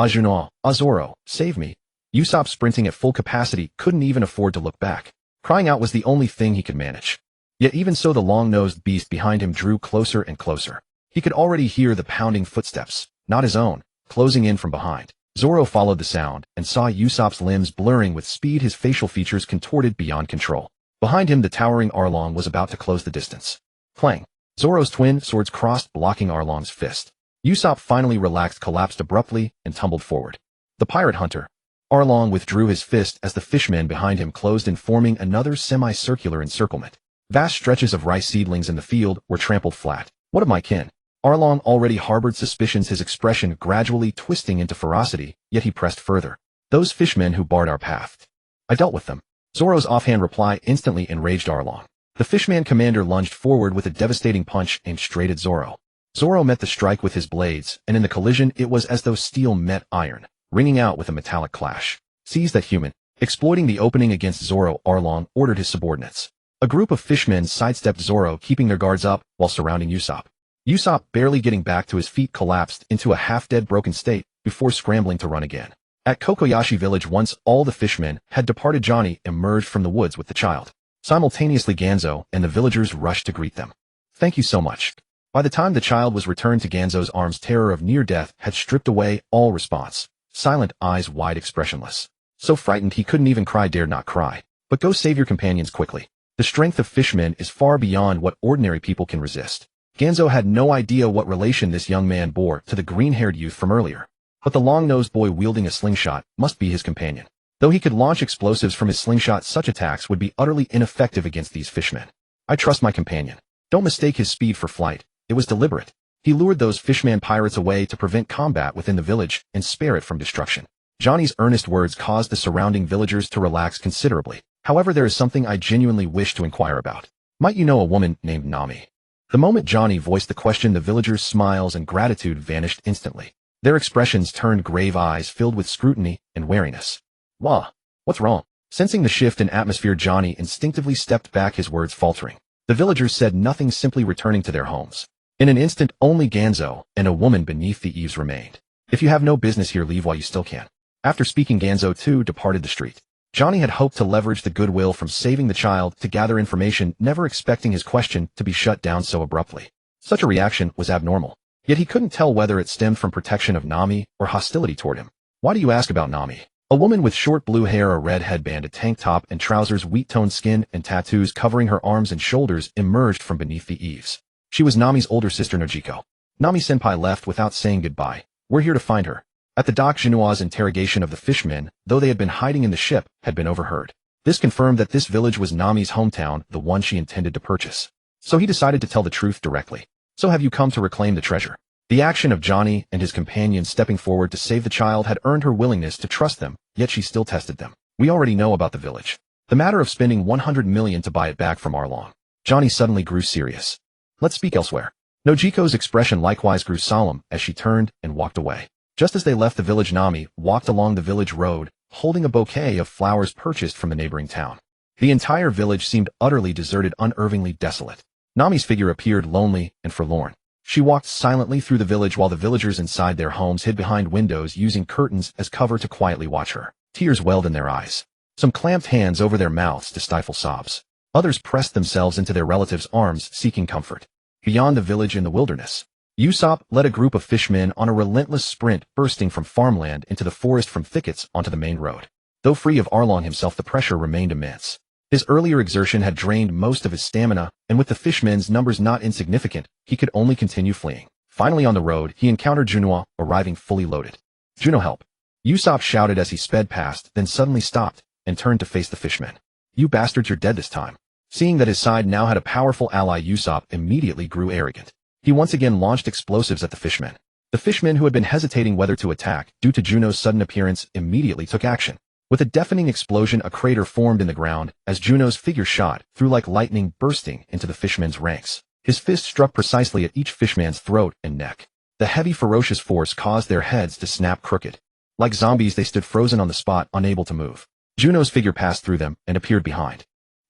Juno, Zoro, save me. Usopp, sprinting at full capacity, couldn't even afford to look back. Crying out was the only thing he could manage. Yet even so the long-nosed beast behind him drew closer and closer. He could already hear the pounding footsteps, not his own, closing in from behind. Zoro followed the sound and saw Usopp's limbs blurring with speed, his facial features contorted beyond control. Behind him the towering Arlong was about to close the distance. Clang! Zoro's twin swords crossed, blocking Arlong's fist. Usopp finally relaxed, collapsed abruptly, and tumbled forward. The pirate hunter. Arlong withdrew his fist as the fishmen behind him closed in, forming another semicircular encirclement. Vast stretches of rice seedlings in the field were trampled flat. What of my kin? Arlong already harbored suspicions, his expression gradually twisting into ferocity, yet he pressed further. Those fishmen who barred our path. I dealt with them. Zoro's offhand reply instantly enraged Arlong. The fishman commander lunged forward with a devastating punch aimed straight at Zoro. Zoro met the strike with his blades, and in the collision it was as though steel met iron, ringing out with a metallic clash. Seize that human. Exploiting the opening against Zoro, Arlong ordered his subordinates. A group of fishmen sidestepped Zoro, keeping their guards up while surrounding Usopp. Usopp, barely getting back to his feet, collapsed into a half-dead broken state before scrambling to run again. At Kokoyashi village, once all the fishmen had departed, Johnny emerged from the woods with the child. Simultaneously Ganzo and the villagers rushed to greet them. Thank you so much. By the time the child was returned to Ganzo's arms, terror of near death had stripped away all response. Silent, eyes wide, expressionless. So frightened he couldn't even cry, dared not cry. But go save your companions quickly. The strength of fishmen is far beyond what ordinary people can resist. Ganzo had no idea what relation this young man bore to the green-haired youth from earlier. But the long-nosed boy wielding a slingshot must be his companion. Though he could launch explosives from his slingshot, such attacks would be utterly ineffective against these fishmen. I trust my companion. Don't mistake his speed for flight. It was deliberate. He lured those fishman pirates away to prevent combat within the village and spare it from destruction. Johnny's earnest words caused the surrounding villagers to relax considerably. However, there is something I genuinely wish to inquire about. Might you know a woman named Nami? The moment Johnny voiced the question, the villagers' smiles and gratitude vanished instantly. Their expressions turned grave, eyes filled with scrutiny and wariness. Wah! What's wrong? Sensing the shift in atmosphere, Johnny instinctively stepped back, his words faltering. The villagers said nothing, simply returning to their homes. In an instant, only Ganzo and a woman beneath the eaves remained. If you have no business here, leave while you still can. After speaking, Ganzo too departed the street. Johnny had hoped to leverage the goodwill from saving the child to gather information, never expecting his question to be shut down so abruptly. Such a reaction was abnormal. Yet he couldn't tell whether it stemmed from protection of Nami or hostility toward him. Why do you ask about Nami? A woman with short blue hair, a red headband, a tank top and trousers, wheat-toned skin, and tattoos covering her arms and shoulders emerged from beneath the eaves. She was Nami's older sister, Nojiko. Nami-senpai left without saying goodbye. We're here to find her. At the dock, Juno's interrogation of the fishmen, though they had been hiding in the ship, had been overheard. This confirmed that this village was Nami's hometown, the one she intended to purchase. So he decided to tell the truth directly. So have you come to reclaim the treasure? The action of Johnny and his companion stepping forward to save the child had earned her willingness to trust them, yet she still tested them. We already know about the village. The matter of spending 100 million to buy it back from Arlong. Johnny suddenly grew serious. Let's speak elsewhere. Nojiko's expression likewise grew solemn as she turned and walked away. Just as they left the village, Nami walked along the village road, holding a bouquet of flowers purchased from the neighboring town. The entire village seemed utterly deserted, unnervingly desolate. Nami's figure appeared lonely and forlorn. She walked silently through the village while the villagers inside their homes hid behind windows, using curtains as cover to quietly watch her. Tears welled in their eyes. Some clamped hands over their mouths to stifle sobs. Others pressed themselves into their relatives' arms, seeking comfort. Beyond the village in the wilderness, Usopp led a group of fishmen on a relentless sprint, bursting from farmland into the forest, from thickets onto the main road. Though free of Arlong himself, the pressure remained immense. His earlier exertion had drained most of his stamina, and with the fishmen's numbers not insignificant, he could only continue fleeing. Finally on the road, he encountered Juno, arriving fully loaded. Juno, help! Usopp shouted as he sped past, then suddenly stopped and turned to face the fishmen. You bastards, you're dead this time. Seeing that his side now had a powerful ally, Usopp immediately grew arrogant. He once again launched explosives at the fishmen. The fishmen, who had been hesitating whether to attack due to Juno's sudden appearance, immediately took action. With a deafening explosion, a crater formed in the ground as Juno's figure shot through like lightning, bursting into the fishmen's ranks. His fist struck precisely at each fishman's throat and neck. The heavy, ferocious force caused their heads to snap crooked. Like zombies, they stood frozen on the spot, unable to move. Juno's figure passed through them and appeared behind.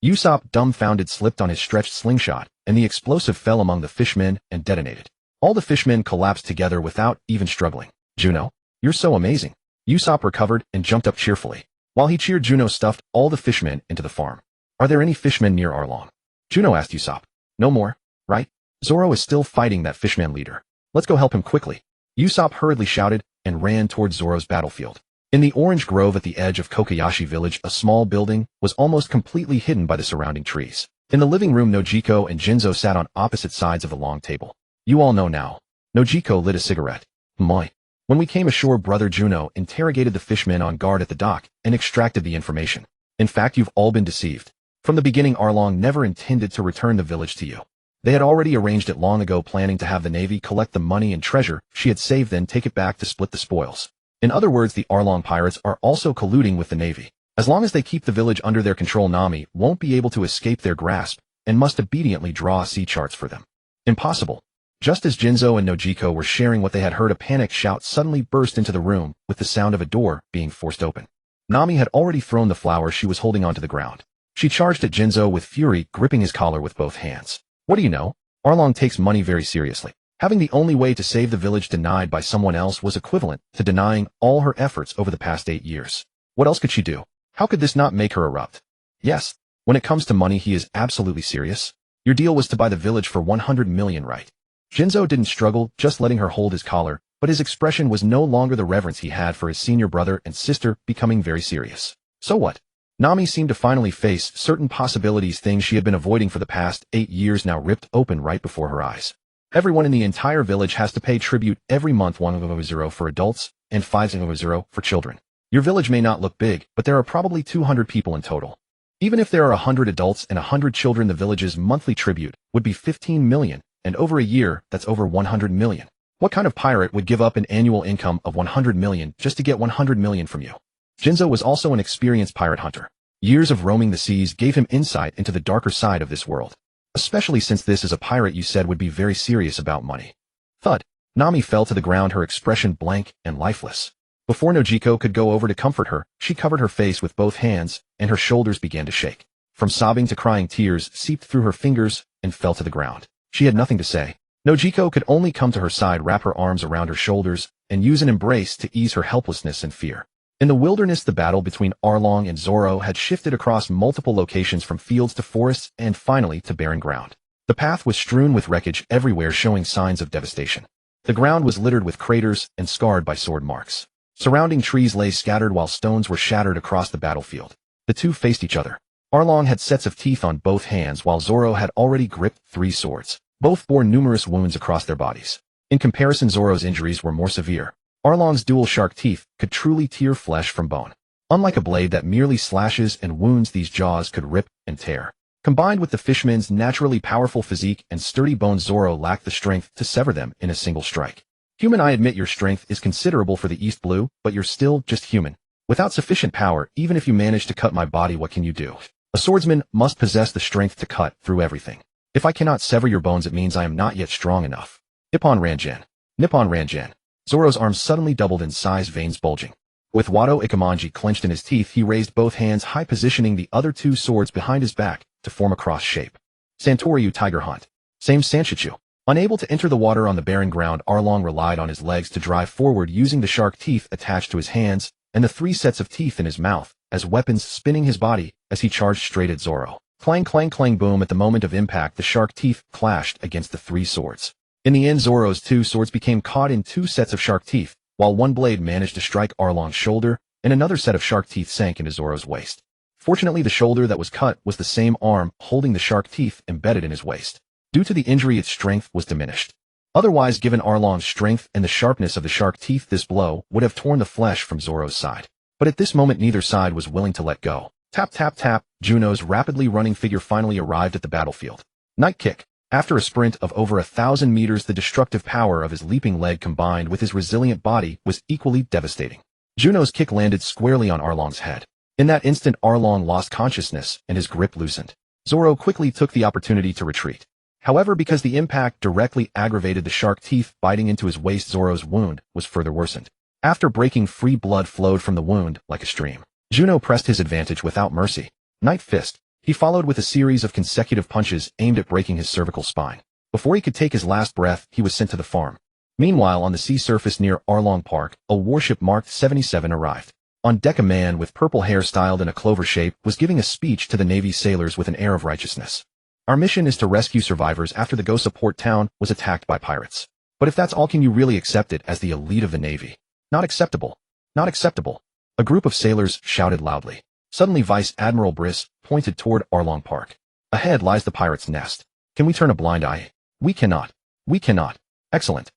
Usopp, dumbfounded, slipped on his stretched slingshot, and the explosive fell among the fishmen and detonated. All the fishmen collapsed together without even struggling. Juno, you're so amazing. Usopp recovered and jumped up cheerfully. While he cheered, Juno stuffed all the fishmen into the farm. Are there any fishmen near Arlong? Juno asked Usopp. No more, right? Zoro is still fighting that fishman leader. Let's go help him quickly. Usopp hurriedly shouted and ran towards Zoro's battlefield. In the orange grove at the edge of Kokoyashi village, a small building was almost completely hidden by the surrounding trees. In the living room, Nojiko and Jinzo sat on opposite sides of the long table. You all know now. Nojiko lit a cigarette. Moi. When we came ashore, Brother Juno interrogated the fishmen on guard at the dock and extracted the information. In fact, you've all been deceived. From the beginning, Arlong never intended to return the village to you. They had already arranged it long ago, planning to have the Navy collect the money and treasure she had saved, then take it back to split the spoils. In other words, the Arlong pirates are also colluding with the Navy. As long as they keep the village under their control, Nami won't be able to escape their grasp and must obediently draw sea charts for them. Impossible. Just as Jinzo and Nojiko were sharing what they had heard, a panicked shout suddenly burst into the room with the sound of a door being forced open. Nami had already thrown the flower she was holding onto the ground. She charged at Jinzo with fury, gripping his collar with both hands. What do you know? Arlong takes money very seriously. Having the only way to save the village denied by someone else was equivalent to denying all her efforts over the past 8 years. What else could she do? How could this not make her erupt? Yes, when it comes to money, he is absolutely serious. Your deal was to buy the village for 100 million, right? Jinzo didn't struggle, just letting her hold his collar, but his expression was no longer the reverence he had for his senior brother and sister, becoming very serious. So what? Nami seemed to finally face certain possibilities. Things she had been avoiding for the past 8 years now ripped open right before her eyes. Everyone in the entire village has to pay tribute every month, 100 for adults and 500 for children. Your village may not look big, but there are probably 200 people in total. Even if there are 100 adults and 100 children, the village's monthly tribute would be 15 million, and over a year, that's over 100 million. What kind of pirate would give up an annual income of 100 million just to get 100 million from you? Jinzo was also an experienced pirate hunter. Years of roaming the seas gave him insight into the darker side of this world. Especially since this is a pirate you said would be very serious about money. Thud. Nami fell to the ground, her expression blank and lifeless. Before Nojiko could go over to comfort her, she covered her face with both hands, and her shoulders began to shake. From sobbing to crying, tears seeped through her fingers and fell to the ground. She had nothing to say. Nojiko could only come to her side, wrap her arms around her shoulders, and use an embrace to ease her helplessness and fear. In the wilderness, the battle between Arlong and Zoro had shifted across multiple locations, from fields to forests and finally to barren ground. The path was strewn with wreckage everywhere, showing signs of devastation. The ground was littered with craters and scarred by sword marks. Surrounding trees lay scattered while stones were shattered across the battlefield. The two faced each other. Arlong had sets of teeth on both hands, while Zoro had already gripped 3 swords. Both bore numerous wounds across their bodies. In comparison, Zoro's injuries were more severe. Arlong's dual shark teeth could truly tear flesh from bone. Unlike a blade that merely slashes and wounds, these jaws could rip and tear. Combined with the fishman's naturally powerful physique and sturdy bones, Zoro lacked the strength to sever them in a single strike. Human, I admit your strength is considerable for the East Blue, but you're still just human. Without sufficient power, even if you manage to cut my body, what can you do? A swordsman must possess the strength to cut through everything. If I cannot sever your bones, it means I am not yet strong enough. Nippon Ranjan. Nippon Ranjan. Zoro's arms suddenly doubled in size, veins bulging. With Wado Ikamanji clenched in his teeth, he raised both hands high, positioning the other 2 swords behind his back to form a cross shape. Santoryu Tiger Hunt. Same Sanshichu. Unable to enter the water on the barren ground, Arlong relied on his legs to drive forward, using the shark teeth attached to his hands and the 3 sets of teeth in his mouth as weapons, spinning his body as he charged straight at Zoro. Clang, clang, clang, boom. At the moment of impact, the shark teeth clashed against the 3 swords. In the end, Zoro's 2 swords became caught in 2 sets of shark teeth, while one blade managed to strike Arlong's shoulder, and another set of shark teeth sank into Zoro's waist. Fortunately, the shoulder that was cut was the same arm holding the shark teeth embedded in his waist. Due to the injury, its strength was diminished. Otherwise, given Arlong's strength and the sharpness of the shark teeth, this blow would have torn the flesh from Zoro's side. But at this moment, neither side was willing to let go. Tap, tap, tap. Juno's rapidly running figure finally arrived at the battlefield. Night kick. After a sprint of over 1,000 meters, the destructive power of his leaping leg combined with his resilient body was equally devastating. Juno's kick landed squarely on Arlong's head. In that instant, Arlong lost consciousness and his grip loosened. Zoro quickly took the opportunity to retreat. However, because the impact directly aggravated the shark teeth biting into his waist, Zoro's wound was further worsened. After breaking free, blood flowed from the wound like a stream. Juno pressed his advantage without mercy. Night fist. He followed with a series of consecutive punches aimed at breaking his cervical spine. Before he could take his last breath, he was sent to the farm. Meanwhile, on the sea surface near Arlong Park, a warship marked 77 arrived. On deck, a man with purple hair styled in a clover shape was giving a speech to the Navy sailors with an air of righteousness. Our mission is to rescue survivors after the Gosa port town was attacked by pirates. But if that's all, can you really accept it as the elite of the Navy? Not acceptable. Not acceptable. A group of sailors shouted loudly. Suddenly Vice Admiral Briss pointed toward Arlong Park. Ahead lies the pirate's nest. Can we turn a blind eye? We cannot. We cannot. Excellent.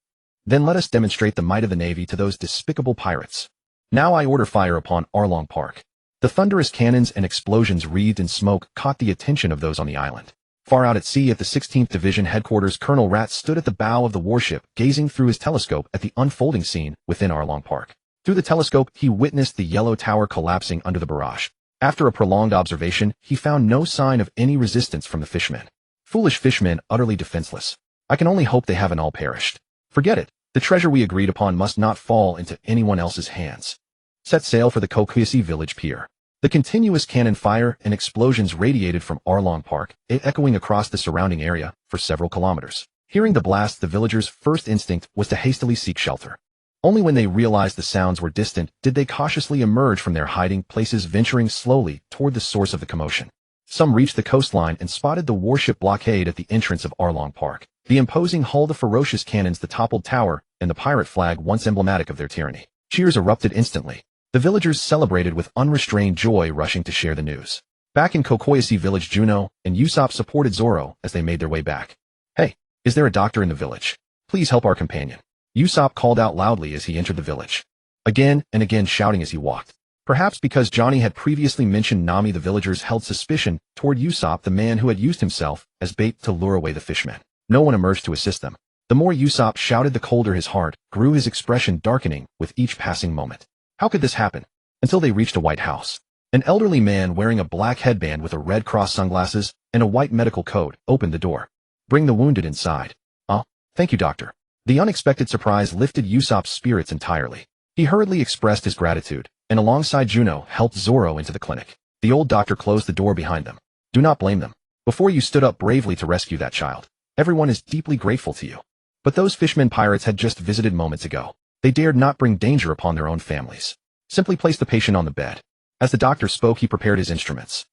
Then let us demonstrate the might of the Navy to those despicable pirates. Now I order fire upon Arlong Park. The thunderous cannons and explosions wreathed in smoke caught the attention of those on the island. Far out at sea at the 16th Division headquarters, Colonel Rat stood at the bow of the warship, gazing through his telescope at the unfolding scene within Arlong Park. Through the telescope, he witnessed the yellow tower collapsing under the barrage. After a prolonged observation, he found no sign of any resistance from the fishmen. Foolish fishmen, utterly defenseless. I can only hope they haven't all perished. Forget it. The treasure we agreed upon must not fall into anyone else's hands. Set sail for the Kokwesi village pier. The continuous cannon fire and explosions radiated from Arlong Park, echoing across the surrounding area for several kilometers. Hearing the blast, the villagers' first instinct was to hastily seek shelter. Only when they realized the sounds were distant did they cautiously emerge from their hiding places, venturing slowly toward the source of the commotion. Some reached the coastline and spotted the warship blockade at the entrance of Arlong Park, the imposing hull, the ferocious cannons, the toppled tower, and the pirate flag once emblematic of their tyranny. Cheers erupted instantly. The villagers celebrated with unrestrained joy, rushing to share the news. Back in Kokwesi village, Juno and Usopp supported Zoro as they made their way back. Hey, is there a doctor in the village? Please help our companion. Usopp called out loudly as he entered the village. Again and again shouting as he walked. Perhaps because Johnny had previously mentioned Nami, the villagers held suspicion toward Usopp, the man who had used himself as bait to lure away the fishmen. No one emerged to assist them. The more Usopp shouted, the colder his heart grew, his expression darkening with each passing moment. How could this happen? Until they reached a white house. An elderly man wearing a black headband with a red cross, sunglasses, and a white medical coat opened the door. Bring the wounded inside. Oh, thank you, doctor. The unexpected surprise lifted Usopp's spirits entirely. He hurriedly expressed his gratitude, and alongside Juno helped Zoro into the clinic. The old doctor closed the door behind them. Do not blame them. Before you stood up bravely to rescue that child, everyone is deeply grateful to you. But those fishmen pirates had just visited moments ago. They dared not bring danger upon their own families. Simply place the patient on the bed. As the doctor spoke, he prepared his instruments.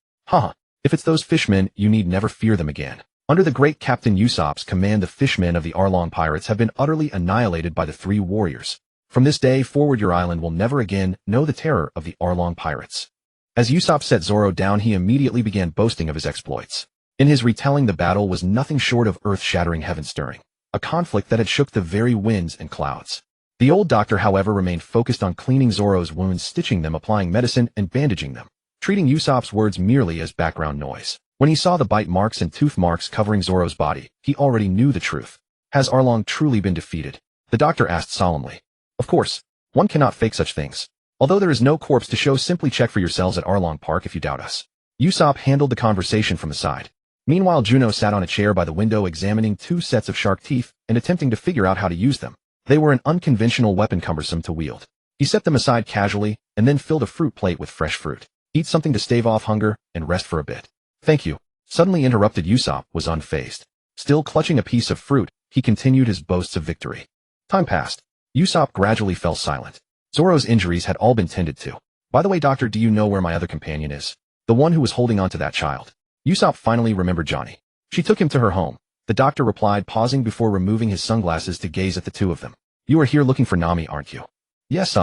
If it's those fishmen, you need never fear them again. Under the great Captain Usopp's command, the fishmen of the Arlong pirates have been utterly annihilated by the three warriors. From this day forward, your island will never again know the terror of the Arlong pirates. As Usopp set Zoro down, he immediately began boasting of his exploits. In his retelling, the battle was nothing short of earth-shattering, heaven-stirring. A conflict that had shook the very winds and clouds. The old doctor, however, remained focused on cleaning Zoro's wounds, stitching them, applying medicine, and bandaging them, treating Usopp's words merely as background noise. When he saw the bite marks and tooth marks covering Zoro's body, he already knew the truth. Has Arlong truly been defeated? The doctor asked solemnly. Of course, one cannot fake such things. Although there is no corpse to show, simply check for yourselves at Arlong Park if you doubt us. Usopp handled the conversation from the side. Meanwhile, Juno sat on a chair by the window, examining two sets of shark teeth and attempting to figure out how to use them. They were an unconventional weapon, cumbersome to wield. He set them aside casually and then filled a fruit plate with fresh fruit. Eat something to stave off hunger and rest for a bit. Thank you. Suddenly interrupted. Usopp was unfazed. Still clutching a piece of fruit, he continued his boasts of victory. Time passed. Usopp gradually fell silent. Zoro's injuries had all been tended to. By the way, doctor, do you know where my other companion is? The one who was holding on to that child. Usopp finally remembered Johnny. She took him to her home. The doctor replied, pausing before removing his sunglasses to gaze at the two of them. You are here looking for Nami, aren't you? Yes,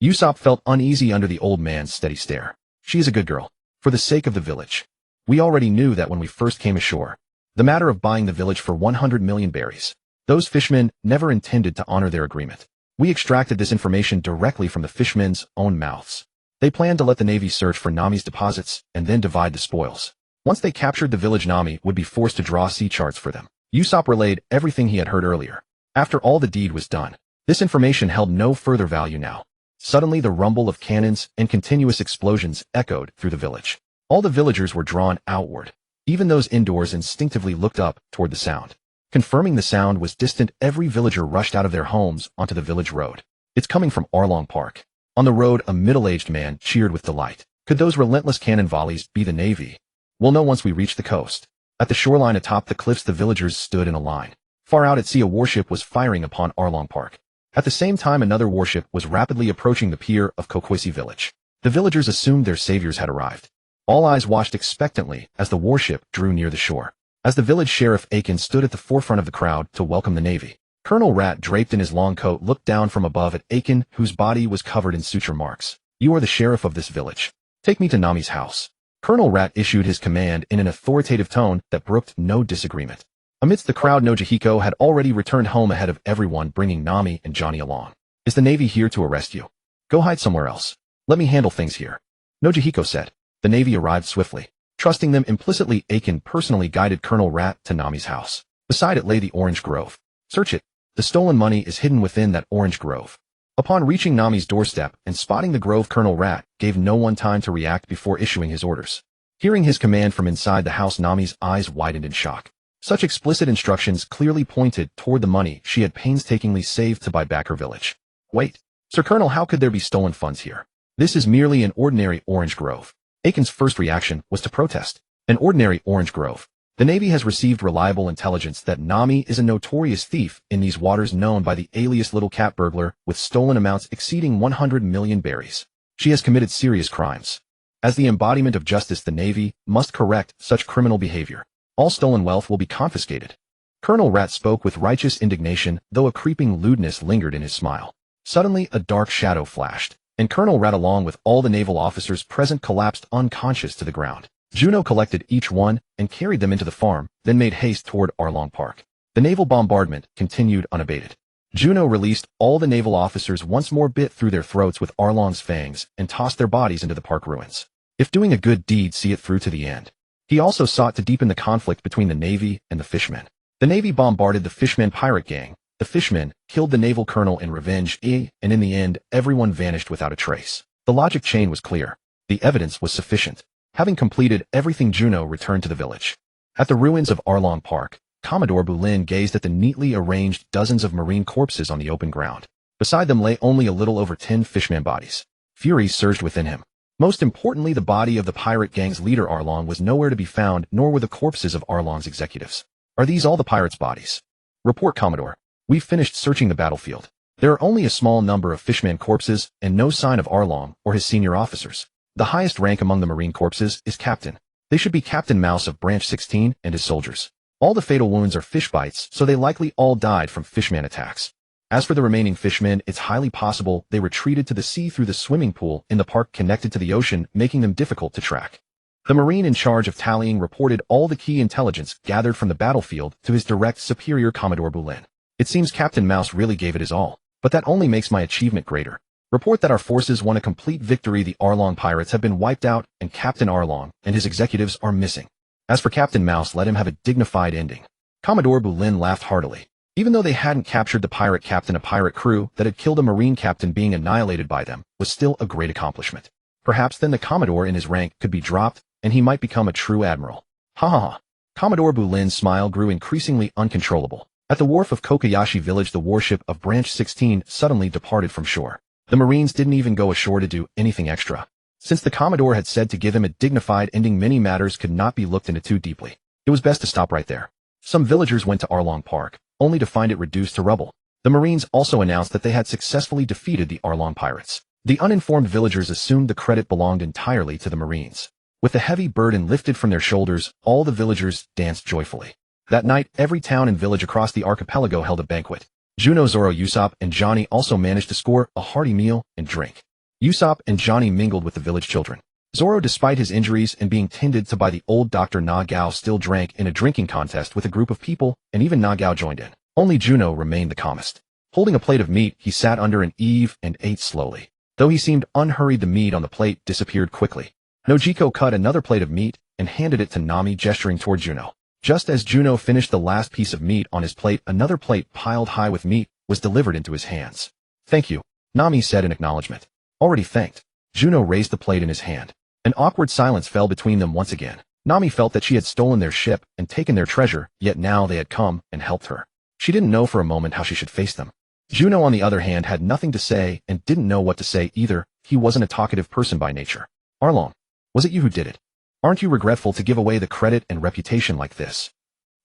Usopp felt uneasy under the old man's steady stare. She is a good girl. For the sake of the village. We already knew that when we first came ashore. The matter of buying the village for 100 million berries. Those fishmen never intended to honor their agreement. We extracted this information directly from the fishmen's own mouths. They planned to let the Navy search for Nami's deposits and then divide the spoils. Once they captured the village, Nami would be forced to draw sea charts for them. Usopp relayed everything he had heard earlier. After all the deed was done, this information held no further value now. Suddenly the rumble of cannons and continuous explosions echoed through the village. All the villagers were drawn outward. Even those indoors instinctively looked up toward the sound. Confirming the sound was distant, every villager rushed out of their homes onto the village road. It's coming from Arlong Park. On the road, a middle-aged man cheered with delight. Could those relentless cannon volleys be the Navy? We'll know once we reach the coast. At the shoreline atop the cliffs, the villagers stood in a line. Far out at sea, a warship was firing upon Arlong Park. At the same time, another warship was rapidly approaching the pier of Kokwesi village. The villagers assumed their saviors had arrived. All eyes watched expectantly as the warship drew near the shore. As the village sheriff Aiken stood at the forefront of the crowd to welcome the Navy, Colonel Rat, draped in his long coat, looked down from above at Aiken, whose body was covered in suture marks. "You are the sheriff of this village. Take me to Nami's house." Colonel Rat issued his command in an authoritative tone that brooked no disagreement. Amidst the crowd, Nojihiko had already returned home ahead of everyone, bringing Nami and Johnny along. "Is the Navy here to arrest you? Go hide somewhere else. Let me handle things here," Nojihiko said. The Navy arrived swiftly. Trusting them implicitly, Aiken personally guided Colonel Rat to Nami's house. Beside it lay the orange grove. "Search it. The stolen money is hidden within that orange grove." Upon reaching Nami's doorstep and spotting the grove, Colonel Rat gave no one time to react before issuing his orders. Hearing his command from inside the house, Nami's eyes widened in shock. Such explicit instructions clearly pointed toward the money she had painstakingly saved to buy back her village. "Wait, Sir Colonel, how could there be stolen funds here? This is merely an ordinary orange grove." Aiken's first reaction was to protest. An ordinary orange grove. The Navy has received reliable intelligence that Nami is a notorious thief in these waters, known by the alias Little Cat Burglar, with stolen amounts exceeding 100 million berries. She has committed serious crimes. As the embodiment of justice, the Navy must correct such criminal behavior. All stolen wealth will be confiscated. Colonel Rat spoke with righteous indignation, though a creeping lewdness lingered in his smile. Suddenly, a dark shadow flashed, and Colonel Rat, along with all the naval officers present, collapsed unconscious to the ground. Juno collected each one and carried them into the farm, then made haste toward Arlong Park. The naval bombardment continued unabated. Juno released all the naval officers, once more bit through their throats with Arlong's fangs, and tossed their bodies into the park ruins. If doing a good deed, see it through to the end. He also sought to deepen the conflict between the Navy and the Fishmen. The Navy bombarded the Fishmen pirate gang. The Fishmen killed the naval colonel in revenge, and in the end, everyone vanished without a trace. The logic chain was clear. The evidence was sufficient. Having completed everything, Juno returned to the village. At the ruins of Arlong Park, Commodore Bulin gazed at the neatly arranged dozens of marine corpses on the open ground. Beside them lay only a little over 10 Fishman bodies. Fury surged within him. Most importantly, the body of the pirate gang's leader Arlong was nowhere to be found, nor were the corpses of Arlong's executives. "Are these all the pirates' bodies?" "Report, Commodore. We've finished searching the battlefield. There are only a small number of Fishman corpses and no sign of Arlong or his senior officers. The highest rank among the marine corpses is Captain. They should be Captain Mouse of Branch 16 and his soldiers. All the fatal wounds are fish bites, so they likely all died from Fishman attacks. As for the remaining Fishmen, it's highly possible they retreated to the sea through the swimming pool in the park connected to the ocean, making them difficult to track." The Marine in charge of tallying reported all the key intelligence gathered from the battlefield to his direct superior, Commodore Bulin. "It seems Captain Mouse really gave it his all, but that only makes my achievement greater. Report that our forces won a complete victory. The Arlong pirates have been wiped out, and Captain Arlong and his executives are missing. As for Captain Mouse, let him have a dignified ending." Commodore Bulin laughed heartily. Even though they hadn't captured the pirate captain, a pirate crew that had killed a marine captain being annihilated by them was still a great accomplishment. Perhaps then the Commodore in his rank could be dropped, and he might become a true admiral. Ha ha ha. Commodore Bulin's smile grew increasingly uncontrollable. At the wharf of Kokoyashi village, the warship of Branch 16 suddenly departed from shore. The Marines didn't even go ashore to do anything extra. Since the Commodore had said to give him a dignified ending, many matters could not be looked into too deeply. It was best to stop right there. Some villagers went to Arlong Park, only to find it reduced to rubble. The Marines also announced that they had successfully defeated the Arlong pirates. The uninformed villagers assumed the credit belonged entirely to the Marines. With the heavy burden lifted from their shoulders, all the villagers danced joyfully. That night, every town and village across the archipelago held a banquet. Juno, Zoro, Usopp, and Johnny also managed to score a hearty meal and drink. Usopp and Johnny mingled with the village children. Zoro, despite his injuries and being tended to by the old Dr. Nagao, still drank in a drinking contest with a group of people, and even Nagao joined in. Only Juno remained the calmest. Holding a plate of meat, he sat under an eave and ate slowly. Though he seemed unhurried, the meat on the plate disappeared quickly. Nojiko cut another plate of meat and handed it to Nami, gesturing toward Juno. Just as Juno finished the last piece of meat on his plate, another plate piled high with meat was delivered into his hands. "Thank you," Nami said in acknowledgement. "Already thanked." Juno raised the plate in his hand. An awkward silence fell between them once again. Nami felt that she had stolen their ship and taken their treasure, yet now they had come and helped her. She didn't know for a moment how she should face them. Juno, on the other hand, had nothing to say and didn't know what to say either. He wasn't a talkative person by nature. "Arlong, was it you who did it? Aren't you regretful to give away the credit and reputation like this?"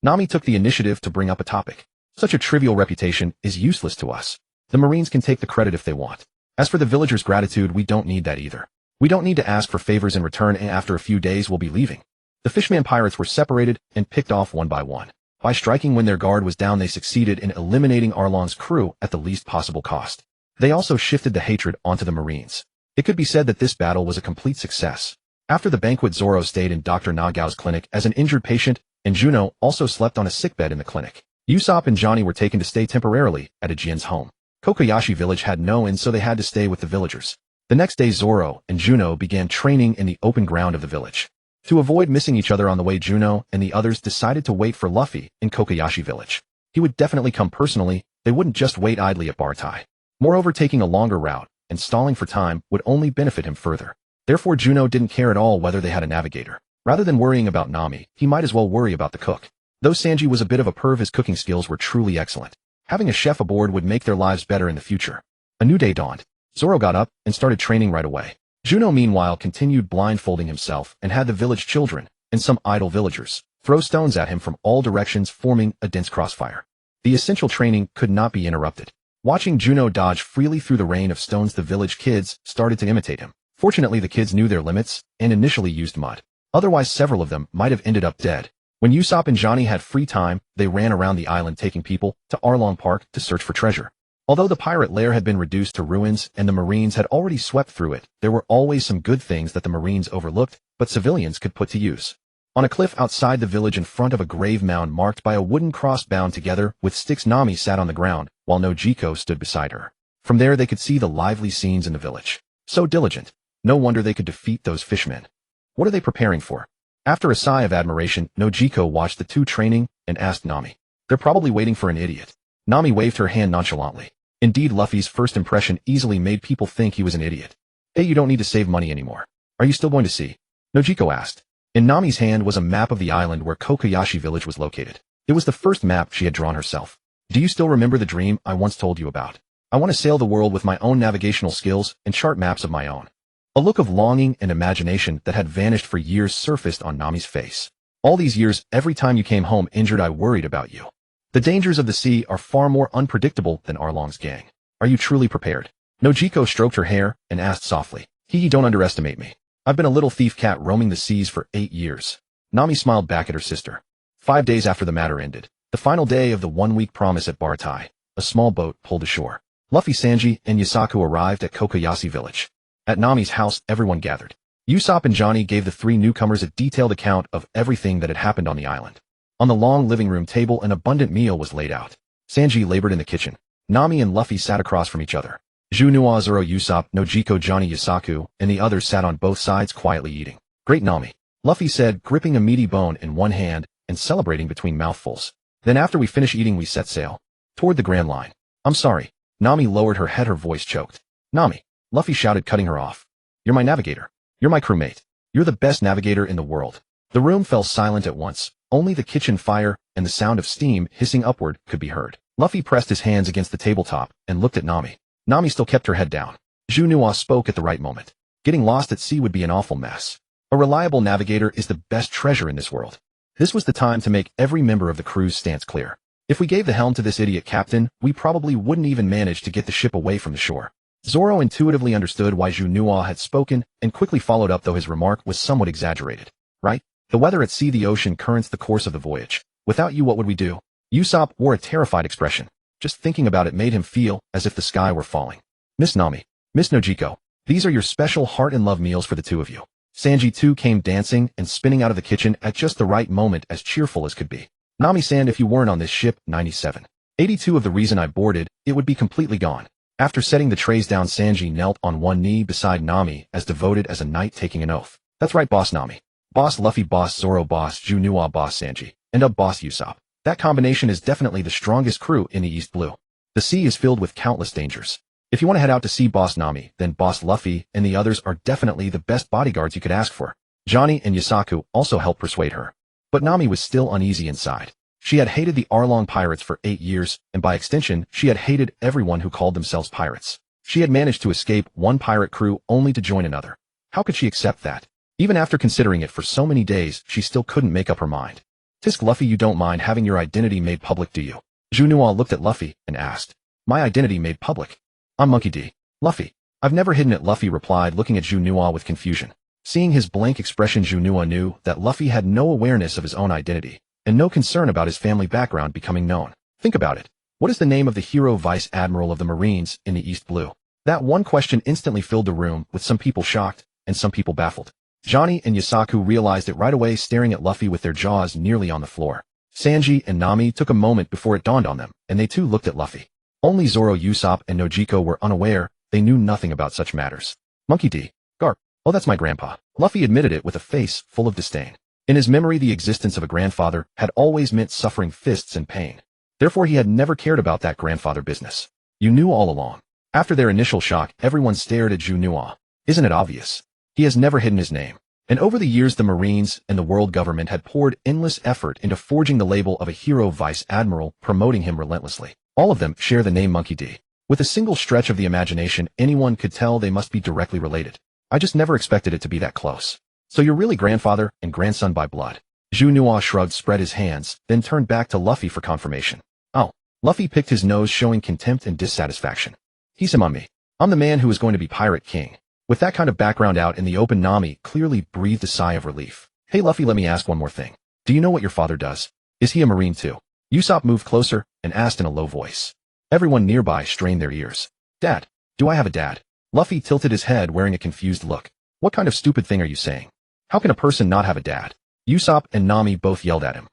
Nami took the initiative to bring up a topic. "Such a trivial reputation is useless to us. The Marines can take the credit if they want. As for the villagers' gratitude, we don't need that either. We don't need to ask for favors in return, and after a few days we'll be leaving." The Fishman pirates were separated and picked off one by one. By striking when their guard was down, they succeeded in eliminating Arlong's crew at the least possible cost. They also shifted the hatred onto the Marines. It could be said that this battle was a complete success. After the banquet, Zoro stayed in Dr. Nagao's clinic as an injured patient, and Juno also slept on a sickbed in the clinic. Usopp and Johnny were taken to stay temporarily at a Jin's home. Kokoyashi village had no inn, so they had to stay with the villagers. The next day, Zoro and Juno began training in the open ground of the village. To avoid missing each other on the way, Juno and the others decided to wait for Luffy in Kokoyashi village. He would definitely come personally. They wouldn't just wait idly at Bartai. Moreover, taking a longer route and stalling for time would only benefit him further. Therefore, Juno didn't care at all whether they had a navigator. Rather than worrying about Nami, he might as well worry about the cook. Though Sanji was a bit of a perv, his cooking skills were truly excellent. Having a chef aboard would make their lives better in the future. A new day dawned. Zoro got up and started training right away. Juno, meanwhile, continued blindfolding himself and had the village children and some idle villagers throw stones at him from all directions, forming a dense crossfire. The essential training could not be interrupted. Watching Juno dodge freely through the rain of stones, the village kids started to imitate him. Fortunately, the kids knew their limits and initially used mud. Otherwise, several of them might have ended up dead. When Usopp and Johnny had free time, they ran around the island, taking people to Arlong Park to search for treasure. Although the pirate lair had been reduced to ruins and the Marines had already swept through it, there were always some good things that the Marines overlooked, but civilians could put to use. On a cliff outside the village, in front of a grave mound marked by a wooden cross bound together with sticks, Nami sat on the ground, while Nojiko stood beside her. From there they could see the lively scenes in the village. So diligent. No wonder they could defeat those fishmen. What are they preparing for? After a sigh of admiration, Nojiko watched the two training and asked Nami. They're probably waiting for an idiot. Nami waved her hand nonchalantly. Indeed, Luffy's first impression easily made people think he was an idiot. Hey, you don't need to save money anymore. Are you still going to see? Nojiko asked. In Nami's hand was a map of the island where Kokoyashi village was located. It was the first map she had drawn herself. Do you still remember the dream I once told you about? I want to sail the world with my own navigational skills and chart maps of my own. A look of longing and imagination that had vanished for years surfaced on Nami's face. All these years, every time you came home injured, I worried about you. The dangers of the sea are far more unpredictable than Arlong's gang. Are you truly prepared? Nojiko stroked her hair and asked softly. Don't underestimate me. I've been a little thief cat roaming the seas for 8 years. Nami smiled back at her sister. 5 days after the matter ended, the final day of the 1-week promise at Bartai, a small boat pulled ashore. Luffy, Sanji, and Yasaku arrived at Kokoyashi village. At Nami's house, everyone gathered. Usopp and Johnny gave the 3 newcomers a detailed account of everything that had happened on the island. On the long living room table, an abundant meal was laid out. Sanji labored in the kitchen. Nami and Luffy sat across from each other. Juno, Zoro, Usopp, Nojiko, Johnny, Yasaku, and the others sat on both sides quietly eating. Great Nami, Luffy said, gripping a meaty bone in one hand and celebrating between mouthfuls. Then after we finish eating, we set sail toward the Grand Line. I'm sorry. Nami lowered her head, her voice choked. Nami, Luffy shouted, cutting her off. You're my navigator. You're my crewmate. You're the best navigator in the world. The room fell silent at once. Only the kitchen fire and the sound of steam hissing upward could be heard. Luffy pressed his hands against the tabletop and looked at Nami. Nami still kept her head down. Juno spoke at the right moment. Getting lost at sea would be an awful mess. A reliable navigator is the best treasure in this world. This was the time to make every member of the crew's stance clear. If we gave the helm to this idiot captain, we probably wouldn't even manage to get the ship away from the shore. Zoro intuitively understood why Juno had spoken and quickly followed up, though his remark was somewhat exaggerated. Right? The weather at sea, the ocean currents, the course of the voyage. Without you, what would we do? Usopp wore a terrified expression. Just thinking about it made him feel as if the sky were falling. Miss Nami, Miss Nojiko, these are your special heart and love meals for the 2 of you. Sanji too came dancing and spinning out of the kitchen at just the right moment, as cheerful as could be. Nami-san, if you weren't on this ship, 82 of the reason I boarded, it would be completely gone. After setting the trays down, Sanji knelt on one knee beside Nami, as devoted as a knight taking an oath. That's right, boss Nami. Boss Luffy, boss Zoro, boss Juno, boss Sanji, and boss Usopp. That combination is definitely the strongest crew in the East Blue. The sea is filled with countless dangers. If you want to head out to sea, boss Nami, then boss Luffy and the others are definitely the best bodyguards you could ask for. Johnny and Yasaku also helped persuade her. But Nami was still uneasy inside. She had hated the Arlong pirates for 8 years, and by extension, she had hated everyone who called themselves pirates. She had managed to escape one pirate crew only to join another. How could she accept that? Even after considering it for so many days, she still couldn't make up her mind. Tisk, Luffy, you don't mind having your identity made public, do you? Juno looked at Luffy and asked. My identity made public? I'm Monkey D. Luffy. I've never hidden it, Luffy replied, looking at Juno with confusion. Seeing his blank expression, Juno knew that Luffy had no awareness of his own identity, and no concern about his family background becoming known. Think about it. What is the name of the hero vice admiral of the Marines in the East Blue? That one question instantly filled the room, with some people shocked, and some people baffled. Johnny and Yasaku realized it right away, staring at Luffy with their jaws nearly on the floor. Sanji and Nami took a moment before it dawned on them, and they too looked at Luffy. Only Zoro, Usopp, and Nojiko were unaware. They knew nothing about such matters. Monkey D. Garp. Oh, that's my grandpa. Luffy admitted it with a face full of disdain. In his memory, the existence of a grandfather had always meant suffering fists and pain. Therefore, he had never cared about that grandfather business. You knew all along. After their initial shock, everyone stared at Juno. Isn't it obvious? He has never hidden his name. And over the years, the Marines and the world government had poured endless effort into forging the label of a hero vice admiral, promoting him relentlessly. All of them share the name Monkey D. With a single stretch of the imagination, anyone could tell they must be directly related. I just never expected it to be that close. So you're really grandfather and grandson by blood. Juno shrugged, spread his hands, then turned back to Luffy for confirmation. Oh. Luffy picked his nose, showing contempt and dissatisfaction. He's him on me. I'm the man who is going to be Pirate King. With that kind of background out in the open, Nami clearly breathed a sigh of relief. Hey Luffy, let me ask one more thing. Do you know what your father does? Is he a Marine too? Usopp moved closer and asked in a low voice. Everyone nearby strained their ears. Dad. Do I have a dad? Luffy tilted his head, wearing a confused look. What kind of stupid thing are you saying? How can a person not have a dad? Usopp and Nami both yelled at him.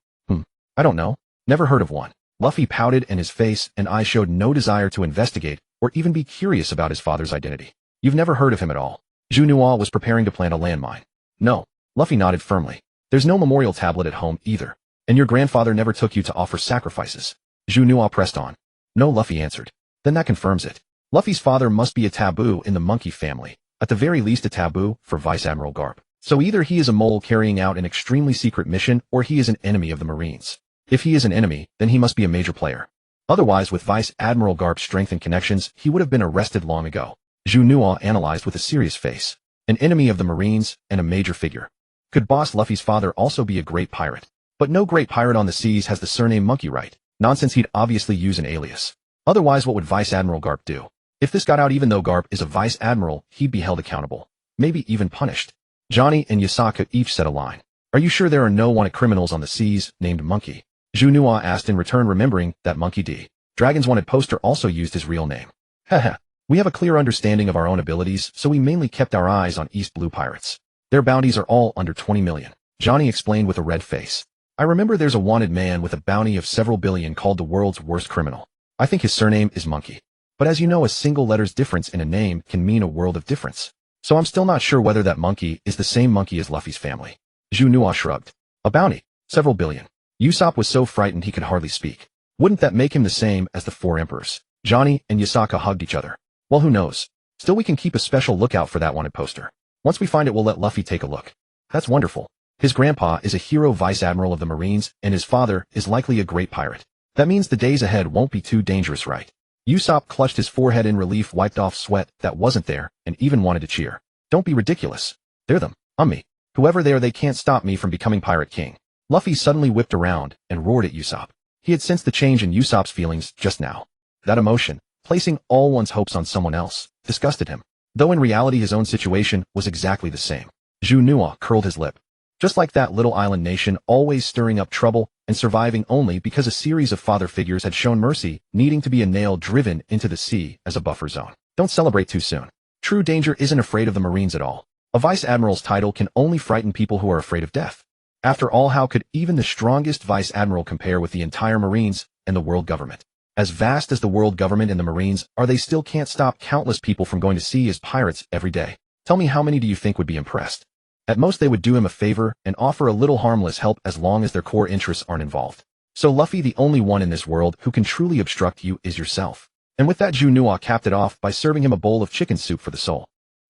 I don't know. Never heard of one. Luffy pouted, and his face and eyes showed no desire to investigate or even be curious about his father's identity. You've never heard of him at all. Juno was preparing to plant a landmine. No. Luffy nodded firmly. There's no memorial tablet at home either. And your grandfather never took you to offer sacrifices. Juno pressed on. No, Luffy answered. Then that confirms it. Luffy's father must be a taboo in the monkey family. At the very least, a taboo for Vice Admiral Garp. So either he is a mole carrying out an extremely secret mission, or he is an enemy of the Marines. If he is an enemy, then he must be a major player. Otherwise, with Vice Admiral Garp's strength and connections, he would have been arrested long ago. Juno analyzed with a serious face. An enemy of the Marines and a major figure. Could Boss Luffy's father also be a great pirate? But no great pirate on the seas has the surname Monkey, right? Nonsense, he'd obviously use an alias. Otherwise, what would Vice Admiral Garp do? If this got out, even though Garp is a Vice Admiral, he'd be held accountable. Maybe even punished. Johnny and Yasaku each said a line. Are you sure there are no wanted criminals on the seas named Monkey? Juno asked in return, remembering that Monkey D. Dragon's wanted poster also used his real name. Haha. We have a clear understanding of our own abilities, so we mainly kept our eyes on East Blue pirates. Their bounties are all under 20 million. Johnny explained with a red face. I remember there's a wanted man with a bounty of several billion called the world's worst criminal. I think his surname is Monkey. But as you know, a single letter's difference in a name can mean a world of difference. So I'm still not sure whether that Monkey is the same Monkey as Luffy's family. Juno shrugged. A bounty. Several billion. Usopp was so frightened he could hardly speak. Wouldn't that make him the same as the four emperors? Johnny and Yasaku hugged each other. Well, who knows? Still, we can keep a special lookout for that wanted poster. Once we find it, we'll let Luffy take a look. That's wonderful. His grandpa is a hero Vice Admiral of the Marines, and his father is likely a great pirate. That means the days ahead won't be too dangerous, right? Usopp clutched his forehead in relief, wiped off sweat that wasn't there, and even wanted to cheer. Don't be ridiculous. They're them. I'm me. Whoever they are, they can't stop me from becoming Pirate King. Luffy suddenly whipped around and roared at Usopp. He had sensed the change in Usopp's feelings just now. That emotion, placing all one's hopes on someone else, disgusted him. Though in reality his own situation was exactly the same. Juno curled his lip. Just like that little island nation, always stirring up trouble and surviving only because a series of father figures had shown mercy, needing to be a nail driven into the sea as a buffer zone. Don't celebrate too soon. True danger isn't afraid of the Marines at all. A Vice Admiral's title can only frighten people who are afraid of death. After all, how could even the strongest Vice Admiral compare with the entire Marines and the world government? As vast as the world government and the Marines are, they still can't stop countless people from going to sea as pirates every day. Tell me, how many do you think would be impressed? At most, they would do him a favor and offer a little harmless help as long as their core interests aren't involved. So Luffy, the only one in this world who can truly obstruct you is yourself. And with that, Juno capped it off by serving him a bowl of chicken soup for the soul.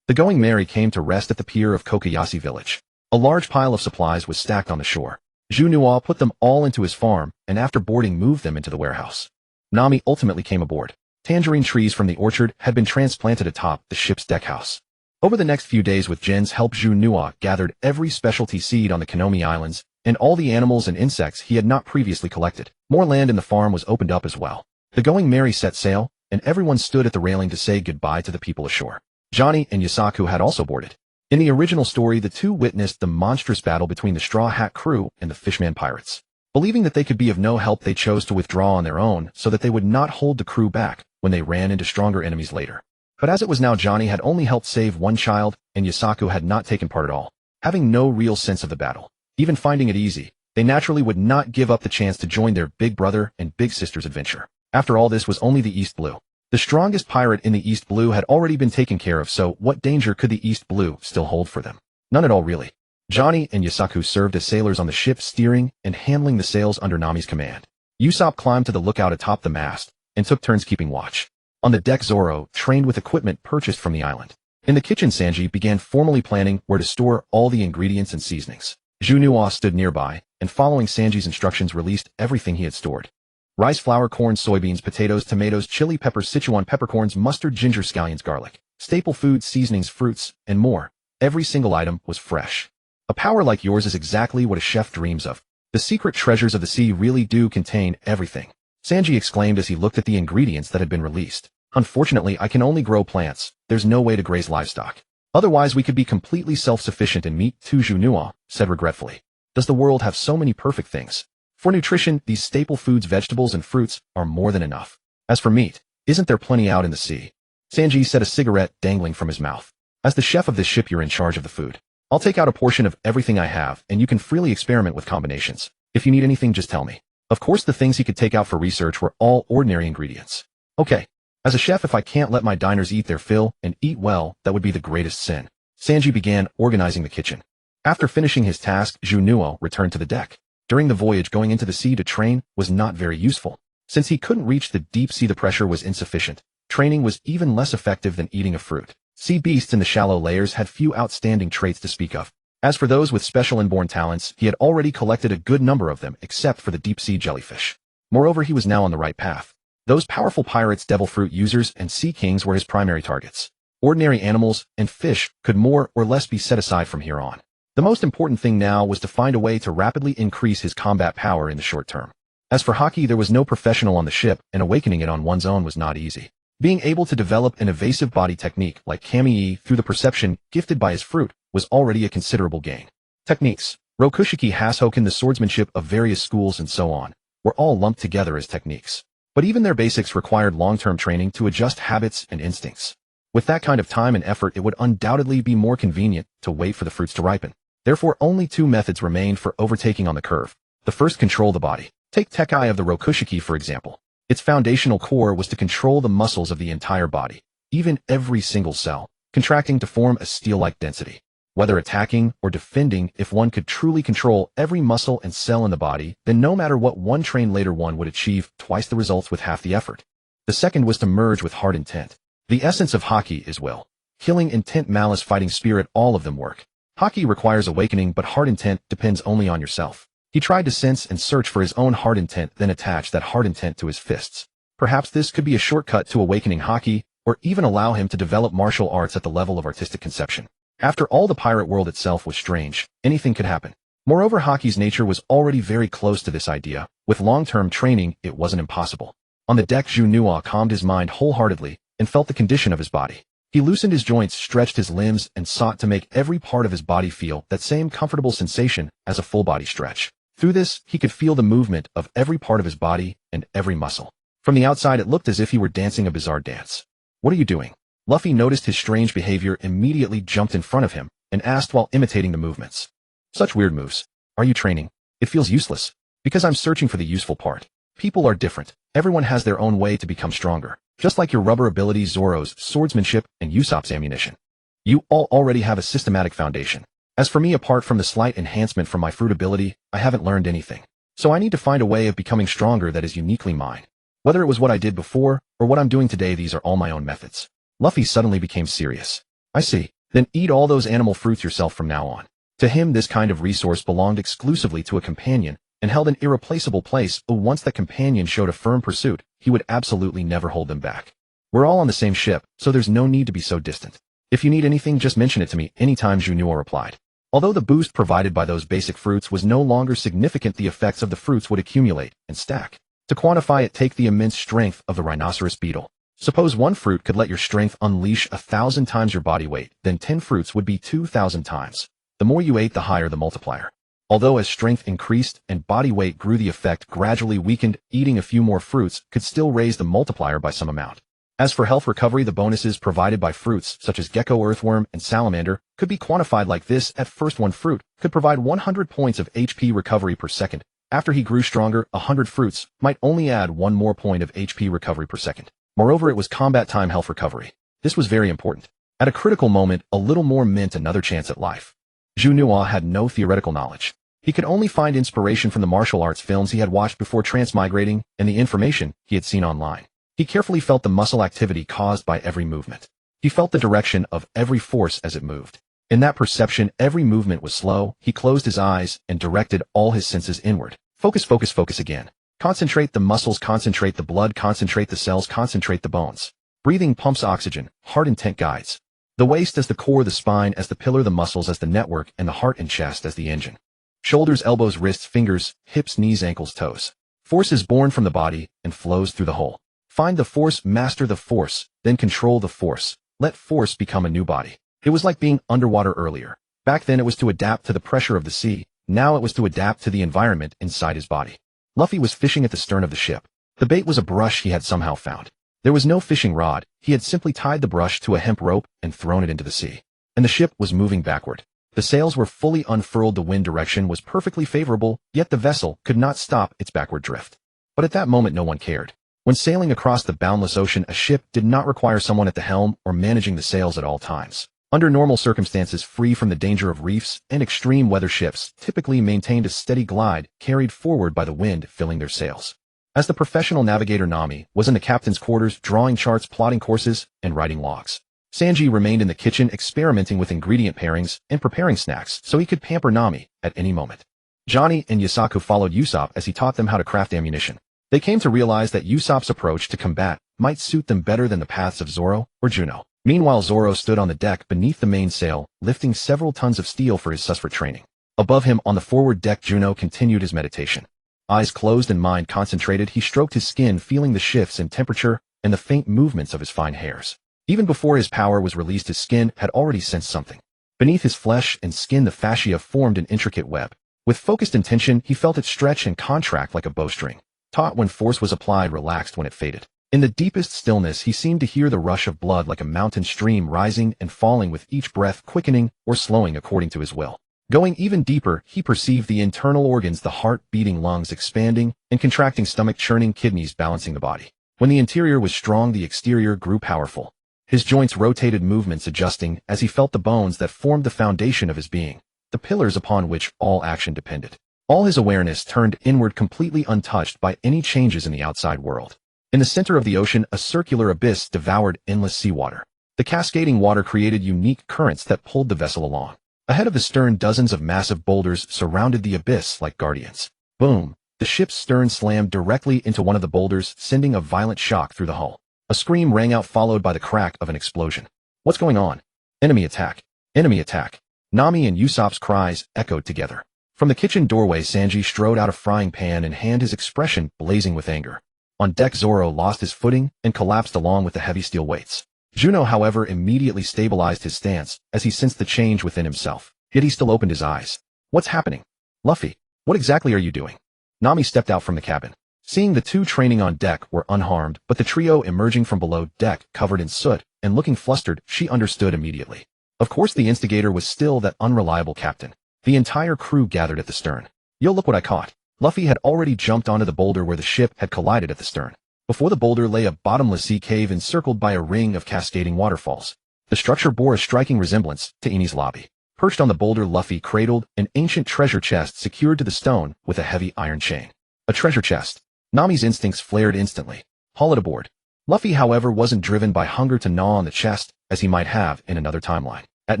The Going Merry came to rest at the pier of Kokoyashi village. A large pile of supplies was stacked on the shore. Juno put them all into his farm, and after boarding, moved them into the warehouse. Nami ultimately came aboard. Tangerine trees from the orchard had been transplanted atop the ship's deckhouse. Over the next few days, with Jin's help, Juno gathered every specialty seed on the Konomi Islands and all the animals and insects he had not previously collected. More land in the farm was opened up as well. The Going Merry set sail, and everyone stood at the railing to say goodbye to the people ashore. Johnny and Yasaku had also boarded. In the original story, the two witnessed the monstrous battle between the Straw Hat crew and the Fishman pirates. Believing that they could be of no help, they chose to withdraw on their own so that they would not hold the crew back when they ran into stronger enemies later. But as it was now, Johnny had only helped save one child, and Yusaku had not taken part at all. Having no real sense of the battle, even finding it easy, they naturally would not give up the chance to join their big brother and big sister's adventure. After all, this was only the East Blue. The strongest pirate in the East Blue had already been taken care of, so what danger could the East Blue still hold for them? None at all, really. Johnny and Yusaku served as sailors on the ship, steering and handling the sails under Nami's command. Usopp climbed to the lookout atop the mast and took turns keeping watch. On the deck, Zoro trained with equipment purchased from the island. In the kitchen, Sanji began formally planning where to store all the ingredients and seasonings. Juno stood nearby, and following Sanji's instructions, released everything he had stored. Rice, flour, corn, soybeans, potatoes, tomatoes, chili peppers, Sichuan peppercorns, mustard, ginger, scallions, garlic, staple food, seasonings, fruits, and more. Every single item was fresh. A power like yours is exactly what a chef dreams of. The secret treasures of the sea really do contain everything, Sanji exclaimed as he looked at the ingredients that had been released. Unfortunately, I can only grow plants. There's no way to graze livestock. Otherwise, we could be completely self-sufficient in meat too, Juno said regretfully. Does the world have so many perfect things? For nutrition, these staple foods, vegetables, and fruits are more than enough. As for meat, isn't there plenty out in the sea? Sanji said, a cigarette dangling from his mouth. As the chef of this ship, you're in charge of the food. I'll take out a portion of everything I have, and you can freely experiment with combinations. If you need anything, just tell me. Of course, the things he could take out for research were all ordinary ingredients. Okay. As a chef, if I can't let my diners eat their fill and eat well, that would be the greatest sin. Sanji began organizing the kitchen. After finishing his task, Juno returned to the deck. During the voyage, going into the sea to train was not very useful. Since he couldn't reach the deep sea, the pressure was insufficient. Training was even less effective than eating a fruit. Sea beasts in the shallow layers had few outstanding traits to speak of. As for those with special inborn talents, he had already collected a good number of them, except for the deep-sea jellyfish. Moreover, he was now on the right path. Those powerful pirates, devil fruit users, and sea kings were his primary targets. Ordinary animals and fish could more or less be set aside from here on. The most important thing now was to find a way to rapidly increase his combat power in the short term. As for Haki, there was no professional on the ship, and awakening it on one's own was not easy. Being able to develop an evasive body technique like Kami through the perception gifted by his fruit was already a considerable gain. Techniques, Rokushiki, Hashoken, the swordsmanship of various schools, and so on, were all lumped together as techniques. But even their basics required long-term training to adjust habits and instincts. With that kind of time and effort, it would undoubtedly be more convenient to wait for the fruits to ripen. Therefore, only two methods remained for overtaking on the curve. The first, control the body. Take Tekai of the Rokushiki, for example. Its foundational core was to control the muscles of the entire body, even every single cell, contracting to form a steel-like density. Whether attacking or defending, if one could truly control every muscle and cell in the body, then no matter what one trained later, one would achieve twice the results with half the effort. The second was to merge with hard intent. The essence of Haki is will. Killing, intent, malice, fighting spirit, all of them work. Haki requires awakening, but hard intent depends only on yourself. He tried to sense and search for his own hard intent, then attach that hard intent to his fists. Perhaps this could be a shortcut to awakening Haki, or even allow him to develop martial arts at the level of artistic conception. After all, the pirate world itself was strange. Anything could happen. Moreover, Haki's nature was already very close to this idea. With long-term training, it wasn't impossible. On the deck, Juno calmed his mind wholeheartedly and felt the condition of his body. He loosened his joints, stretched his limbs, and sought to make every part of his body feel that same comfortable sensation as a full-body stretch. Through this, he could feel the movement of every part of his body and every muscle. From the outside, it looked as if he were dancing a bizarre dance. "What are you doing?" Luffy noticed his strange behavior, immediately jumped in front of him, and asked while imitating the movements. "Such weird moves. Are you training?" "It feels useless. Because I'm searching for the useful part. People are different. Everyone has their own way to become stronger. Just like your rubber abilities, Zoro's swordsmanship, and Usopp's ammunition. You all already have a systematic foundation. As for me, apart from the slight enhancement from my fruit ability, I haven't learned anything. So I need to find a way of becoming stronger that is uniquely mine. Whether it was what I did before, or what I'm doing today, these are all my own methods." Luffy suddenly became serious. "I see. Then eat all those animal fruits yourself from now on." To him, this kind of resource belonged exclusively to a companion, and held an irreplaceable place. Once that companion showed a firm pursuit, he would absolutely never hold them back. "We're all on the same ship, so there's no need to be so distant. If you need anything, just mention it to me anytime," Juno replied. Although the boost provided by those basic fruits was no longer significant, the effects of the fruits would accumulate and stack. To quantify it, take the immense strength of the rhinoceros beetle. Suppose one fruit could let your strength unleash 1,000 times your body weight, then 10 fruits would be 2,000 times. The more you ate, the higher the multiplier. Although as strength increased and body weight grew, the effect gradually weakened. Eating a few more fruits could still raise the multiplier by some amount. As for health recovery, the bonuses provided by fruits, such as gecko, earthworm, and salamander, could be quantified like this. At first, one fruit could provide 100 points of HP recovery per second. After he grew stronger, 100 fruits might only add 1 more point of HP recovery per second. Moreover, it was combat time health recovery. This was very important. At a critical moment, a little more meant another chance at life. Juno had no theoretical knowledge. He could only find inspiration from the martial arts films he had watched before transmigrating and the information he had seen online. He carefully felt the muscle activity caused by every movement. He felt the direction of every force as it moved. In that perception, every movement was slow. He closed his eyes and directed all his senses inward. Focus, focus, focus again. Concentrate the muscles, concentrate the blood, concentrate the cells, concentrate the bones. Breathing pumps oxygen, heart intent guides. The waist as the core, the spine as the pillar, the muscles as the network, and the heart and chest as the engine. Shoulders, elbows, wrists, fingers, hips, knees, ankles, toes. Force is born from the body and flows through the whole. Find the force, master the force, then control the force. Let force become a new body. It was like being underwater earlier. Back then it was to adapt to the pressure of the sea. Now it was to adapt to the environment inside his body. Luffy was fishing at the stern of the ship. The bait was a brush he had somehow found. There was no fishing rod. He had simply tied the brush to a hemp rope and thrown it into the sea. And the ship was moving backward. The sails were fully unfurled. The wind direction was perfectly favorable, yet the vessel could not stop its backward drift. But at that moment no one cared. When sailing across the boundless ocean, a ship did not require someone at the helm or managing the sails at all times. Under normal circumstances, free from the danger of reefs and extreme weather, ships typically maintained a steady glide, carried forward by the wind filling their sails. As the professional navigator, Nami was in the captain's quarters, drawing charts, plotting courses, and writing logs. Sanji remained in the kitchen, experimenting with ingredient pairings and preparing snacks so he could pamper Nami at any moment. Johnny and Yasaku followed Usopp as he taught them how to craft ammunition. They came to realize that Usopp's approach to combat might suit them better than the paths of Zoro or Juno. Meanwhile, Zoro stood on the deck beneath the mainsail, lifting several tons of steel for his Susfra training. Above him, on the forward deck, Juno continued his meditation. Eyes closed and mind concentrated, he stroked his skin, feeling the shifts in temperature and the faint movements of his fine hairs. Even before his power was released, his skin had already sensed something. Beneath his flesh and skin, the fascia formed an intricate web. With focused intention, he felt it stretch and contract like a bowstring. Taut when force was applied, relaxed when it faded. In the deepest stillness, he seemed to hear the rush of blood like a mountain stream, rising and falling with each breath, quickening or slowing according to his will. Going even deeper, he perceived the internal organs, the heart beating, lungs expanding and contracting, stomach churning, kidneys balancing the body. When the interior was strong, the exterior grew powerful. His joints rotated, movements adjusting as he felt the bones that formed the foundation of his being, the pillars upon which all action depended. All his awareness turned inward, completely untouched by any changes in the outside world. In the center of the ocean, a circular abyss devoured endless seawater. The cascading water created unique currents that pulled the vessel along. Ahead of the stern, dozens of massive boulders surrounded the abyss like guardians. Boom! The ship's stern slammed directly into one of the boulders, sending a violent shock through the hull. A scream rang out, followed by the crack of an explosion. What's going on? Enemy attack! Enemy attack! Nami and Usopp's cries echoed together. From the kitchen doorway, Sanji strode out, a frying pan in hand, his expression blazing with anger. On deck, Zoro lost his footing and collapsed along with the heavy steel weights. Juno, however, immediately stabilized his stance as he sensed the change within himself. Yet he still opened his eyes. What's happening? Luffy, what exactly are you doing? Nami stepped out from the cabin. Seeing the two training on deck were unharmed, but the trio emerging from below deck covered in soot and looking flustered, she understood immediately. Of course, the instigator was still that unreliable captain. The entire crew gathered at the stern. Yo, look what I caught. Luffy had already jumped onto the boulder where the ship had collided at the stern. Before the boulder lay a bottomless sea cave encircled by a ring of cascading waterfalls. The structure bore a striking resemblance to Eni's lobby. Perched on the boulder, Luffy cradled an ancient treasure chest secured to the stone with a heavy iron chain. A treasure chest. Nami's instincts flared instantly. Haul it aboard. Luffy, however, wasn't driven by hunger to gnaw on the chest as he might have in another timeline. At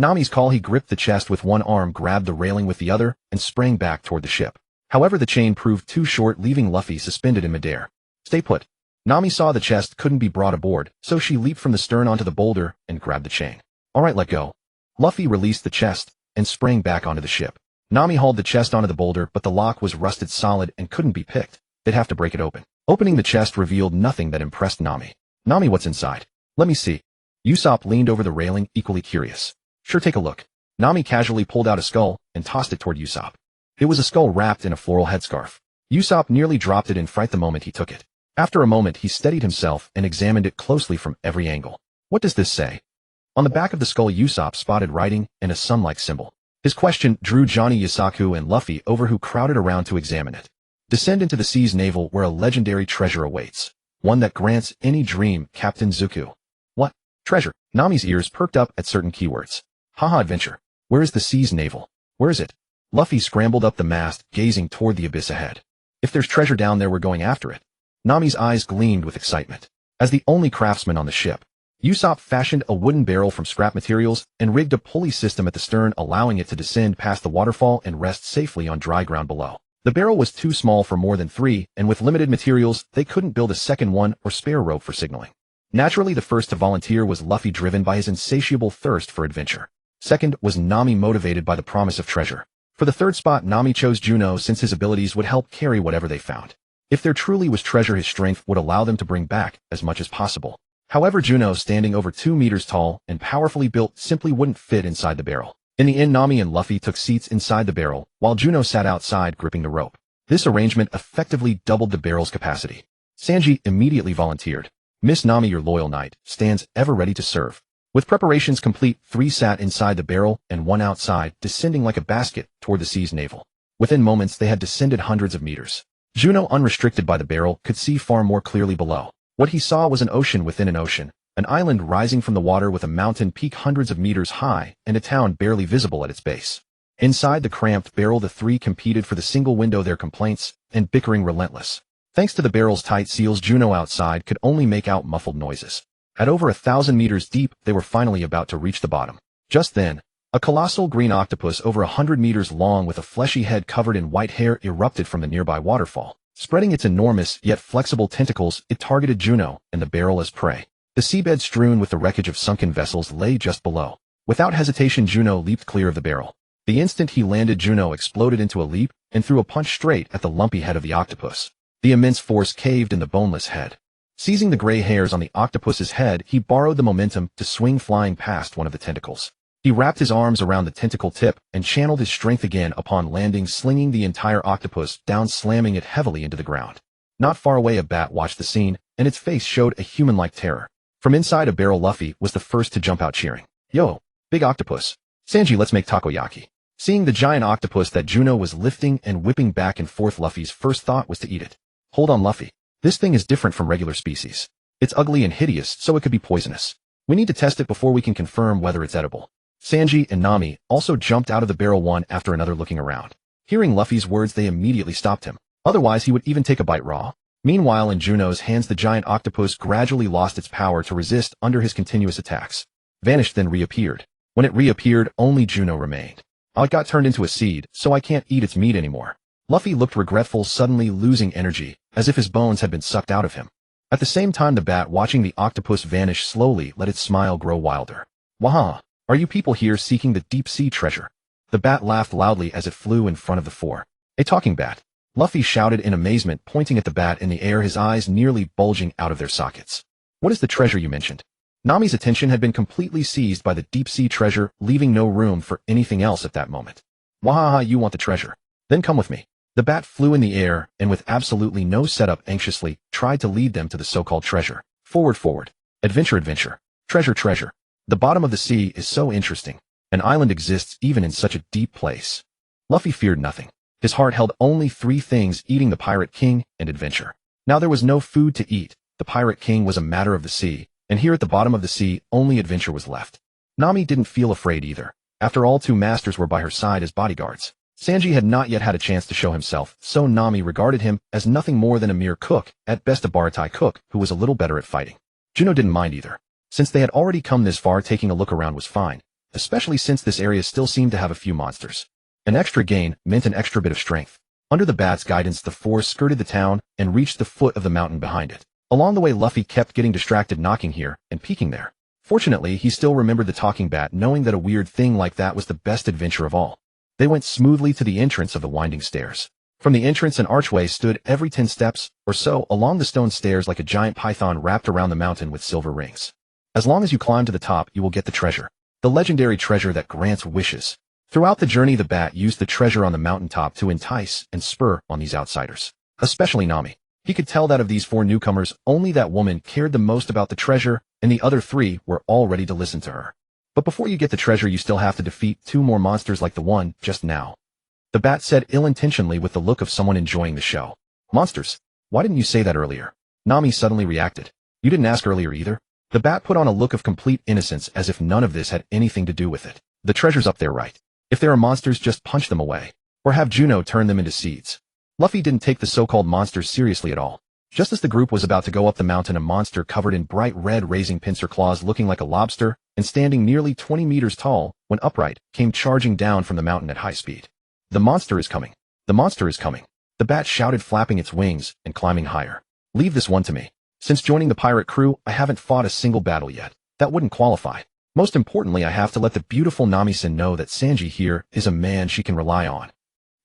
Nami's call, he gripped the chest with one arm, grabbed the railing with the other, and sprang back toward the ship. However, the chain proved too short, leaving Luffy suspended in midair. Stay put. Nami saw the chest couldn't be brought aboard, so she leaped from the stern onto the boulder and grabbed the chain. All right, let go. Luffy released the chest and sprang back onto the ship. Nami hauled the chest onto the boulder, but the lock was rusted solid and couldn't be picked. They'd have to break it open. Opening the chest revealed nothing that impressed Nami. Nami, what's inside? Let me see. Usopp leaned over the railing, equally curious. Sure, take a look. Nami casually pulled out a skull and tossed it toward Usopp. It was a skull wrapped in a floral headscarf. Usopp nearly dropped it in fright the moment he took it. After a moment, he steadied himself and examined it closely from every angle. What does this say? On the back of the skull, Usopp spotted writing and a sun-like symbol. His question drew Johnny, Yasaku, and Luffy over, who crowded around to examine it. Descend into the sea's navel where a legendary treasure awaits. One that grants any dream, Captain Zuko. What? Treasure? Nami's ears perked up at certain keywords. Haha, adventure. Where is the sea's navel? Where is it? Luffy scrambled up the mast, gazing toward the abyss ahead. If there's treasure down there, we're going after it. Nami's eyes gleamed with excitement. As the only craftsman on the ship, Usopp fashioned a wooden barrel from scrap materials and rigged a pulley system at the stern, allowing it to descend past the waterfall and rest safely on dry ground below. The barrel was too small for more than 3, and with limited materials, they couldn't build a second one or spare rope for signaling. Naturally, the first to volunteer was Luffy, driven by his insatiable thirst for adventure. Second was Nami, motivated by the promise of treasure. For the third spot, Nami chose Juno, since his abilities would help carry whatever they found. If there truly was treasure, his strength would allow them to bring back as much as possible. However, Juno, standing over 2 meters tall and powerfully built, simply wouldn't fit inside the barrel. In the end, Nami and Luffy took seats inside the barrel, while Juno sat outside gripping the rope. This arrangement effectively doubled the barrel's capacity. Sanji immediately volunteered. Miss Nami, your loyal knight, stands ever ready to serve. With preparations complete, 3 sat inside the barrel and 1 outside, descending like a basket toward the sea's navel. Within moments, they had descended hundreds of meters. Juno, unrestricted by the barrel, could see far more clearly below. What he saw was an ocean within an ocean, an island rising from the water with a mountain peak hundreds of meters high and a town barely visible at its base. Inside the cramped barrel, the 3 competed for the single window, their complaints and bickering relentless. Thanks to the barrel's tight seals, Juno outside could only make out muffled noises. At over 1,000 meters deep, they were finally about to reach the bottom. Just then, a colossal green octopus over 100 meters long with a fleshy head covered in white hair erupted from the nearby waterfall. Spreading its enormous yet flexible tentacles, it targeted Juno and the barrel as prey. The seabed, strewn with the wreckage of sunken vessels, lay just below. Without hesitation, Juno leaped clear of the barrel. The instant he landed, Juno exploded into a leap and threw a punch straight at the lumpy head of the octopus. The immense force caved in the boneless head. Seizing the gray hairs on the octopus's head, he borrowed the momentum to swing flying past one of the tentacles. He wrapped his arms around the tentacle tip and channeled his strength again upon landing, slinging the entire octopus down, slamming it heavily into the ground. Not far away, a bat watched the scene, and its face showed a human-like terror. From inside a barrel, Luffy was the first to jump out, cheering, "Yo, big octopus. Sanji, let's make takoyaki." Seeing the giant octopus that Juno was lifting and whipping back and forth, Luffy's first thought was to eat it. Hold on, Luffy. This thing is different from regular species. It's ugly and hideous, so it could be poisonous. We need to test it before we can confirm whether it's edible. Sanji and Nami also jumped out of the barrel, one after another, looking around. Hearing Luffy's words, they immediately stopped him. Otherwise, he would even take a bite raw. Meanwhile, in Juno's hands, the giant octopus gradually lost its power to resist under his continuous attacks. Vanished, then reappeared. When it reappeared, only Juno remained. It got turned into a seed, so I can't eat its meat anymore. Luffy looked regretful, suddenly losing energy, as if his bones had been sucked out of him. At the same time, the bat, watching the octopus vanish slowly, let its smile grow wilder. Waha! Are you people here seeking the deep-sea treasure? The bat laughed loudly as it flew in front of the 4. A talking bat. Luffy shouted in amazement, pointing at the bat in the air, his eyes nearly bulging out of their sockets. What is the treasure you mentioned? Nami's attention had been completely seized by the deep-sea treasure, leaving no room for anything else at that moment. Wahaha, you want the treasure? Then come with me. The bat flew in the air, and with absolutely no setup, anxiously tried to lead them to the so-called treasure. Forward, forward. Adventure, adventure. Treasure, treasure. The bottom of the sea is so interesting. An island exists even in such a deep place. Luffy feared nothing. His heart held only 3 things: eating the Pirate King and adventure. Now there was no food to eat. The Pirate King was a matter of the sea, and here at the bottom of the sea, only adventure was left. Nami didn't feel afraid either. After all, 2 masters were by her side as bodyguards. Sanji had not yet had a chance to show himself, so Nami regarded him as nothing more than a mere cook, at best a Baratai cook who was a little better at fighting. Juno didn't mind either. Since they had already come this far, taking a look around was fine, especially since this area still seemed to have a few monsters. An extra gain meant an extra bit of strength. Under the bat's guidance, the 4 skirted the town and reached the foot of the mountain behind it. Along the way, Luffy kept getting distracted, knocking here and peeking there. Fortunately, he still remembered the talking bat, knowing that a weird thing like that was the best adventure of all. They went smoothly to the entrance of the winding stairs. From the entrance, an archway stood every 10 steps or so along the stone stairs like a giant python wrapped around the mountain with silver rings. As long as you climb to the top, you will get the treasure. The legendary treasure that grants wishes. Throughout the journey, the bat used the treasure on the mountaintop to entice and spur on these outsiders, especially Nami. He could tell that of these 4 newcomers, only that woman cared the most about the treasure, and the other 3 were all ready to listen to her. But before you get the treasure, you still have to defeat 2 more monsters like the one just now. The bat said ill-intentionally with the look of someone enjoying the show. Monsters? Why didn't you say that earlier? Nami suddenly reacted. You didn't ask earlier either? The bat put on a look of complete innocence as if none of this had anything to do with it. The treasure's up there, right? If there are monsters, just punch them away. Or have Juno turn them into seeds. Luffy didn't take the so-called monsters seriously at all. Just as the group was about to go up the mountain, a monster covered in bright red raising pincer claws looking like a lobster and standing nearly 20 meters tall when upright came charging down from the mountain at high speed. The monster is coming. The monster is coming. The bat shouted, flapping its wings and climbing higher. Leave this one to me. Since joining the pirate crew, I haven't fought a single battle yet. That wouldn't qualify. Most importantly, I have to let the beautiful Nami-san know that Sanji here is a man she can rely on.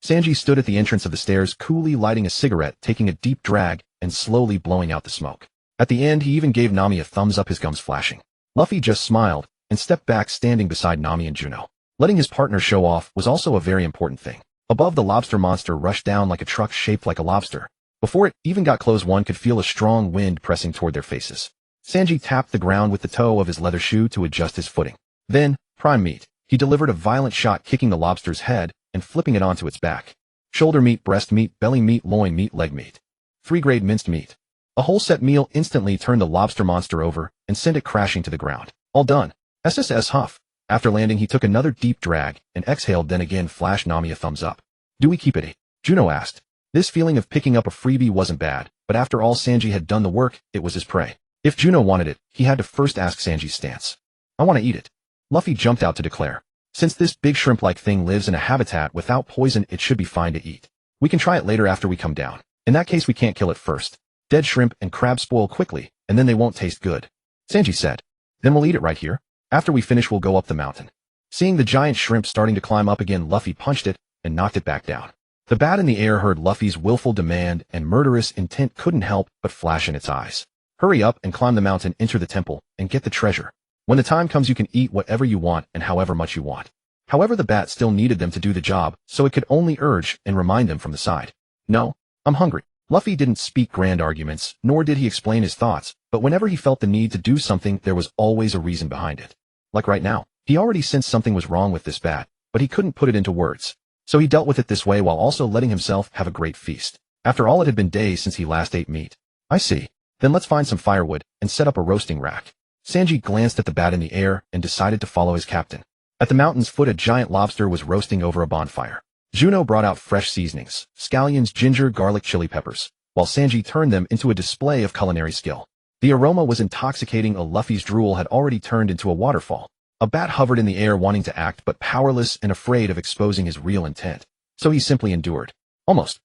Sanji stood at the entrance of the stairs, coolly lighting a cigarette, taking a deep drag, and slowly blowing out the smoke. At the end, he even gave Nami a thumbs up, his gums flashing. Luffy just smiled and stepped back, standing beside Nami and Juno. Letting his partner show off was also a very important thing. Above, the lobster monster rushed down like a truck shaped like a lobster. Before it even got close, one could feel a strong wind pressing toward their faces. Sanji tapped the ground with the toe of his leather shoe to adjust his footing. Then, prime meat. He delivered a violent shot, kicking the lobster's head and flipping it onto its back. Shoulder meat, breast meat, belly meat, loin meat, leg meat. 3-grade minced meat. A whole set meal instantly turned the lobster monster over and sent it crashing to the ground. All done. SSS huff. After landing, he took another deep drag and exhaled, then again flashed Nami a thumbs up. Do we keep it? Juno asked. This feeling of picking up a freebie wasn't bad, but after all, Sanji had done the work, it was his prey. If Juno wanted it, he had to first ask Sanji's stance. I want to eat it. Luffy jumped out to declare. Since this big shrimp-like thing lives in a habitat without poison, it should be fine to eat. We can try it later after we come down. In that case, we can't kill it first. Dead shrimp and crab spoil quickly, and then they won't taste good. Sanji said. Then we'll eat it right here. After we finish, we'll go up the mountain. Seeing the giant shrimp starting to climb up again, Luffy punched it and knocked it back down. The bat in the air heard Luffy's willful demand, and murderous intent couldn't help but flash in its eyes. Hurry up and climb the mountain, enter the temple, and get the treasure. When the time comes, you can eat whatever you want and however much you want. However, the bat still needed them to do the job, so it could only urge and remind them from the side. No, I'm hungry. Luffy didn't speak grand arguments, nor did he explain his thoughts, but whenever he felt the need to do something, there was always a reason behind it. Like right now, he already sensed something was wrong with this bat, but he couldn't put it into words. So he dealt with it this way while also letting himself have a great feast. After all, it had been days since he last ate meat. I see. Then let's find some firewood and set up a roasting rack. Sanji glanced at the bat in the air and decided to follow his captain. At the mountain's foot, a giant lobster was roasting over a bonfire. Juno brought out fresh seasonings, scallions, ginger, garlic, chili peppers, while Sanji turned them into a display of culinary skill. The aroma was intoxicating. Luffy's drool had already turned into a waterfall. A bat hovered in the air, wanting to act but powerless and afraid of exposing his real intent. So he simply endured. Almost.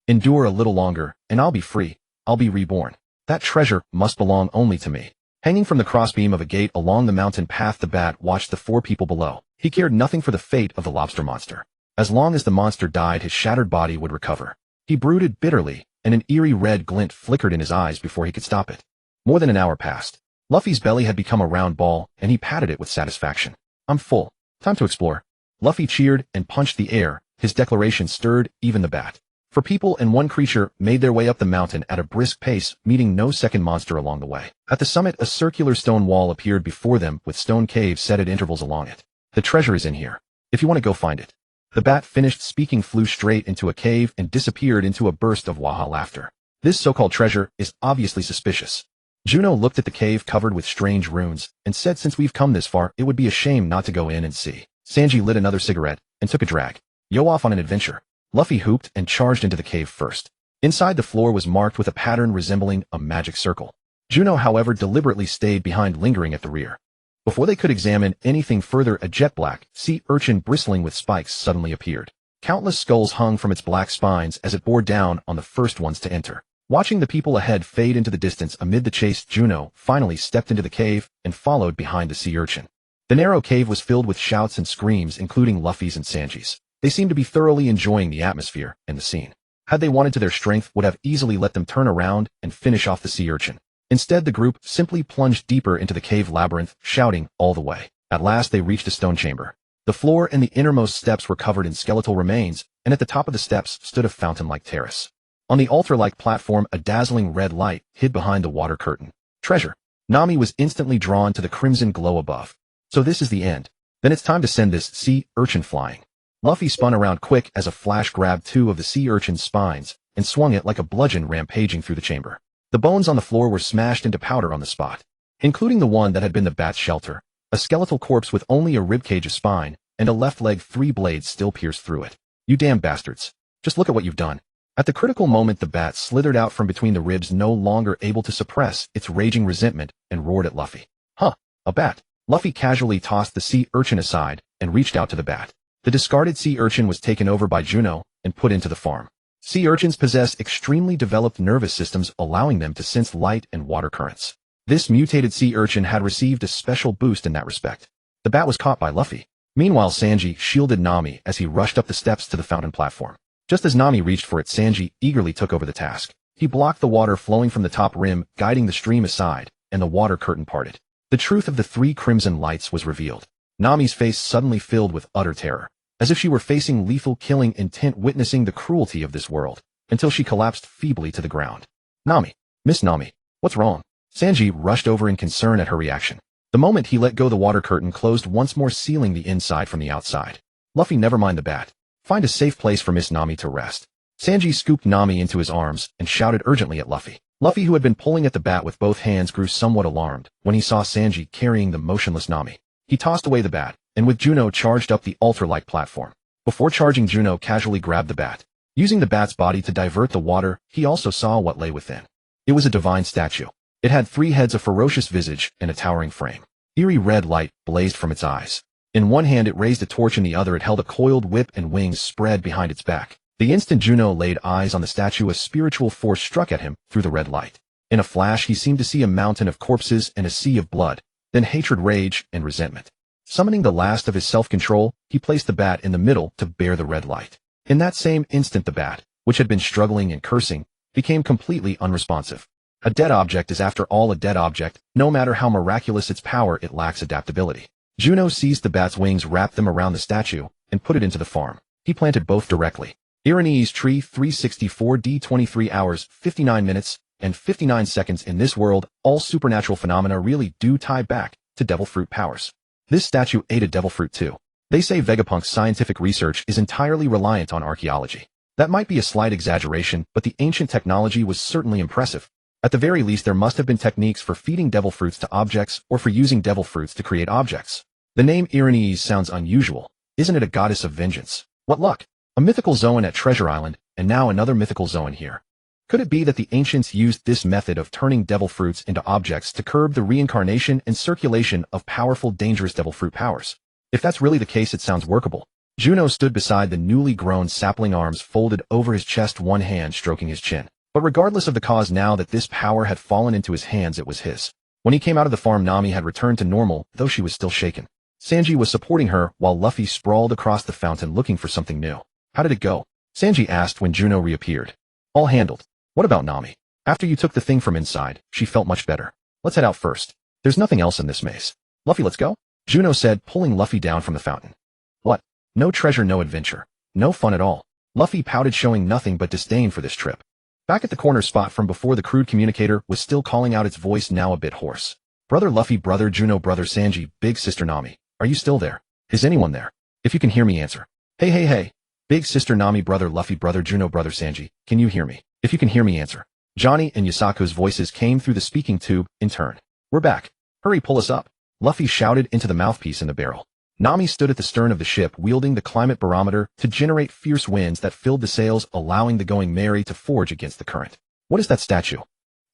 Endure a little longer, and I'll be free. I'll be reborn. That treasure must belong only to me. Hanging from the crossbeam of a gate along the mountain path, the bat watched the 4 people below. He cared nothing for the fate of the lobster monster. As long as the monster died, his shattered body would recover. He brooded bitterly, and an eerie red glint flickered in his eyes before he could stop it. More than an hour passed. Luffy's belly had become a round ball, and he patted it with satisfaction. I'm full. Time to explore. Luffy cheered and punched the air. His declaration stirred even the bat. 4 people and 1 creature made their way up the mountain at a brisk pace, meeting no second monster along the way. At the summit, a circular stone wall appeared before them, with stone caves set at intervals along it. The treasure is in here. If you want to go find it. The bat finished speaking, flew straight into a cave, and disappeared into a burst of waha laughter. This so-called treasure is obviously suspicious. Juno looked at the cave covered with strange runes, and said since we've come this far, it would be a shame not to go in and see. Sanji lit another cigarette, and took a drag. Yo, off on an adventure. Luffy hooped and charged into the cave first. Inside, the floor was marked with a pattern resembling a magic circle. Juno, however, deliberately stayed behind, lingering at the rear. Before they could examine anything further, a jet-black sea urchin bristling with spikes suddenly appeared. Countless skulls hung from its black spines as it bore down on the first ones to enter. Watching the people ahead fade into the distance amid the chase, Juno finally stepped into the cave and followed behind the sea urchin. The narrow cave was filled with shouts and screams, including Luffy's and Sanji's. They seemed to be thoroughly enjoying the atmosphere and the scene. Had they wanted to, their strength would have easily let them turn around and finish off the sea urchin. Instead, the group simply plunged deeper into the cave labyrinth, shouting all the way. At last, they reached a stone chamber. The floor and the innermost steps were covered in skeletal remains, and at the top of the steps stood a fountain-like terrace. On the altar-like platform, a dazzling red light hid behind the water curtain. Treasure. Nami was instantly drawn to the crimson glow above. So this is the end. Then it's time to send this sea urchin flying. Luffy spun around quick as a flash grabbed two of the sea urchin's spines and swung it like a bludgeon rampaging through the chamber. The bones on the floor were smashed into powder on the spot, including the one that had been the bat's shelter, a skeletal corpse with only a ribcage of spine, and a left leg 3 blades still pierced through it. You damn bastards. Just look at what you've done. At the critical moment, the bat slithered out from between the ribs, no longer able to suppress its raging resentment, and roared at Luffy. Huh, a bat. Luffy casually tossed the sea urchin aside and reached out to the bat. The discarded sea urchin was taken over by Juno and put into the farm. Sea urchins possess extremely developed nervous systems, allowing them to sense light and water currents. This mutated sea urchin had received a special boost in that respect. The bat was caught by Luffy. Meanwhile, Sanji shielded Nami as he rushed up the steps to the fountain platform. Just as Nami reached for it, Sanji eagerly took over the task. He blocked the water flowing from the top rim, guiding the stream aside, and the water curtain parted. The truth of the 3 crimson lights was revealed. Nami's face suddenly filled with utter terror, as if she were facing lethal killing intent, witnessing the cruelty of this world, until she collapsed feebly to the ground. Nami. Miss Nami. What's wrong? Sanji rushed over in concern at her reaction. The moment he let go, the water curtain closed once more, sealing the inside from the outside. Luffy, never mind the bat. Find a safe place for Miss Nami to rest. Sanji scooped Nami into his arms and shouted urgently at Luffy. Luffy, who had been pulling at the bat with both hands, grew somewhat alarmed when he saw Sanji carrying the motionless Nami. He tossed away the bat, and with Juno charged up the altar-like platform. Before charging, Juno casually grabbed the bat. Using the bat's body to divert the water, he also saw what lay within. It was a divine statue. It had 3 heads, a ferocious visage, and a towering frame. Eerie red light blazed from its eyes. In one hand it raised a torch, in the other it held a coiled whip and wings spread behind its back. The instant Juno laid eyes on the statue, a spiritual force struck at him through the red light. In a flash, he seemed to see a mountain of corpses and a sea of blood, then hatred, rage, and resentment. Summoning the last of his self-control, he placed the bat in the middle to bear the red light. In that same instant, the bat, which had been struggling and cursing, became completely unresponsive. A dead object is, after all, a dead object. No matter how miraculous its power, it lacks adaptability. Juno seized the bat's wings, wrapped them around the statue, and put it into the farm. He planted both directly. Irene's tree, 364D, 23 hours, 59 minutes, and 59 seconds. In this world, all supernatural phenomena really do tie back to devil fruit powers. This statue ate a devil fruit too. They say Vegapunk's scientific research is entirely reliant on archaeology. That might be a slight exaggeration, but the ancient technology was certainly impressive. At the very least, there must have been techniques for feeding devil fruits to objects, or for using devil fruits to create objects. The name Irene sounds unusual. Isn't it a goddess of vengeance? What luck! A mythical Zoan at Treasure Island, and now another mythical Zoan here. Could it be that the ancients used this method of turning devil fruits into objects to curb the reincarnation and circulation of powerful, dangerous devil fruit powers? If that's really the case, it sounds workable. Juno stood beside the newly grown sapling, arms folded over his chest, one hand stroking his chin. But regardless of the cause, now that this power had fallen into his hands, it was his. When he came out of the farm, Nami had returned to normal, though she was still shaken. Sanji was supporting her, while Luffy sprawled across the fountain looking for something new. How did it go? Sanji asked when Juno reappeared. All handled. What about Nami? After you took the thing from inside, she felt much better. Let's head out first. There's nothing else in this maze. Luffy, let's go? Juno said, pulling Luffy down from the fountain. What? No treasure, no adventure. No fun at all. Luffy pouted, showing nothing but disdain for this trip. Back at the corner spot from before, the crude communicator was still calling out, its voice now a bit hoarse. Brother Luffy, brother Juno, brother Sanji, big sister Nami. Are you still there? Is anyone there? If you can hear me, answer. Hey, hey, hey. Big sister Nami, brother Luffy, brother Juno, brother Sanji. Can you hear me? If you can hear me, answer. Johnny and Yasaku's voices came through the speaking tube in turn. We're back. Hurry, pull us up. Luffy shouted into the mouthpiece in the barrel. Nami stood at the stern of the ship, wielding the climate barometer to generate fierce winds that filled the sails, allowing the Going Merry to forge against the current. What is that statue?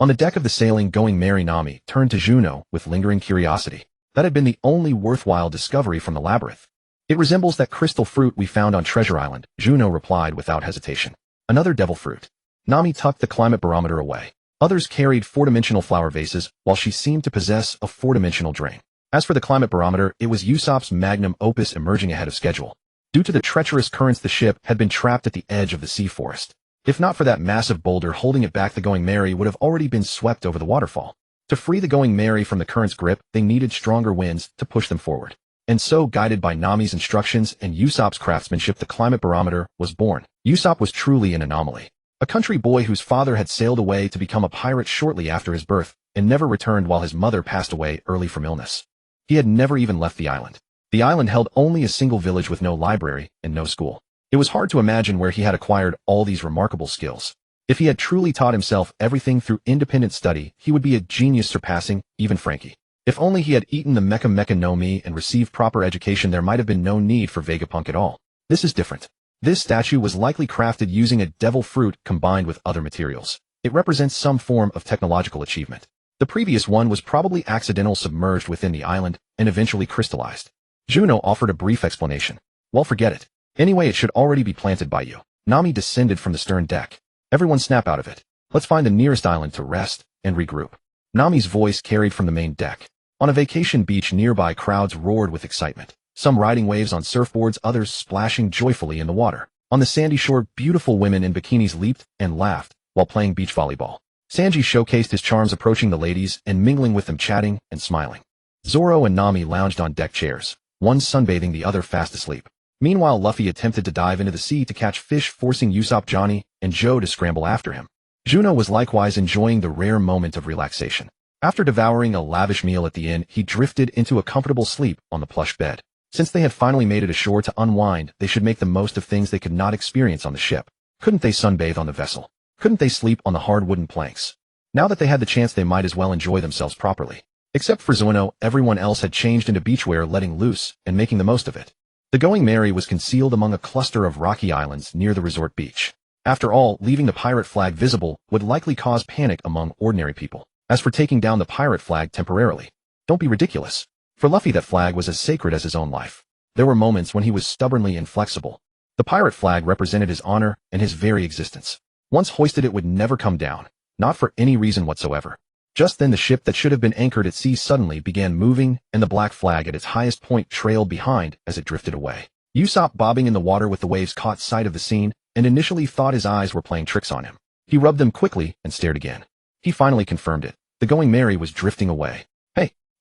On the deck of the sailing Going Merry, Nami turned to Juno with lingering curiosity. That had been the only worthwhile discovery from the labyrinth. It resembles that crystal fruit we found on Treasure Island, Juno replied without hesitation. Another devil fruit. Nami tucked the climate barometer away. Others carried 4-dimensional flower vases, while she seemed to possess a 4-dimensional drain. As for the climate barometer, it was Usopp's magnum opus, emerging ahead of schedule. Due to the treacherous currents, the ship had been trapped at the edge of the sea forest. If not for that massive boulder holding it back, the Going Merry would have already been swept over the waterfall. To free the Going Merry from the current's grip, they needed stronger winds to push them forward. And so, guided by Nami's instructions and Usopp's craftsmanship, the climate barometer was born. Usopp was truly an anomaly. A country boy whose father had sailed away to become a pirate shortly after his birth and never returned while his mother passed away early from illness. He had never even left the island. The island held only a single village with no library and no school. It was hard to imagine where he had acquired all these remarkable skills. If he had truly taught himself everything through independent study, he would be a genius surpassing even Frankie. If only he had eaten the Mecha Mecha no Mi and received proper education, there might have been no need for Vegapunk at all. This is different. This statue was likely crafted using a devil fruit combined with other materials. It represents some form of technological achievement. The previous one was probably accidental, submerged within the island, and eventually crystallized. Juno offered a brief explanation. Well, forget it. Anyway, it should already be planted by you. Nami descended from the stern deck. Everyone snap out of it. Let's find the nearest island to rest and regroup. Nami's voice carried from the main deck. On a vacation beach nearby, crowds roared with excitement. Some riding waves on surfboards, others splashing joyfully in the water. On the sandy shore, beautiful women in bikinis leaped and laughed while playing beach volleyball. Sanji showcased his charms, approaching the ladies and mingling with them, chatting and smiling. Zoro and Nami lounged on deck chairs, one sunbathing, the other fast asleep. Meanwhile, Luffy attempted to dive into the sea to catch fish, forcing Usopp, Johnny, and Joe to scramble after him. Juno was likewise enjoying the rare moment of relaxation. After devouring a lavish meal at the inn, he drifted into a comfortable sleep on the plush bed. Since they had finally made it ashore to unwind, they should make the most of things they could not experience on the ship. Couldn't they sunbathe on the vessel? Couldn't they sleep on the hard wooden planks? Now that they had the chance, they might as well enjoy themselves properly. Except for Zuno, everyone else had changed into beachwear, letting loose and making the most of it. The Going Merry was concealed among a cluster of rocky islands near the resort beach. After all, leaving the pirate flag visible would likely cause panic among ordinary people. As for taking down the pirate flag temporarily, don't be ridiculous. For Luffy, that flag was as sacred as his own life. There were moments when he was stubbornly inflexible. The pirate flag represented his honor and his very existence. Once hoisted, it would never come down, not for any reason whatsoever. Just then, the ship that should have been anchored at sea suddenly began moving, and the black flag at its highest point trailed behind as it drifted away. Usopp, bobbing in the water with the waves, caught sight of the scene and initially thought his eyes were playing tricks on him. He rubbed them quickly and stared again. He finally confirmed it. The Going Merry was drifting away.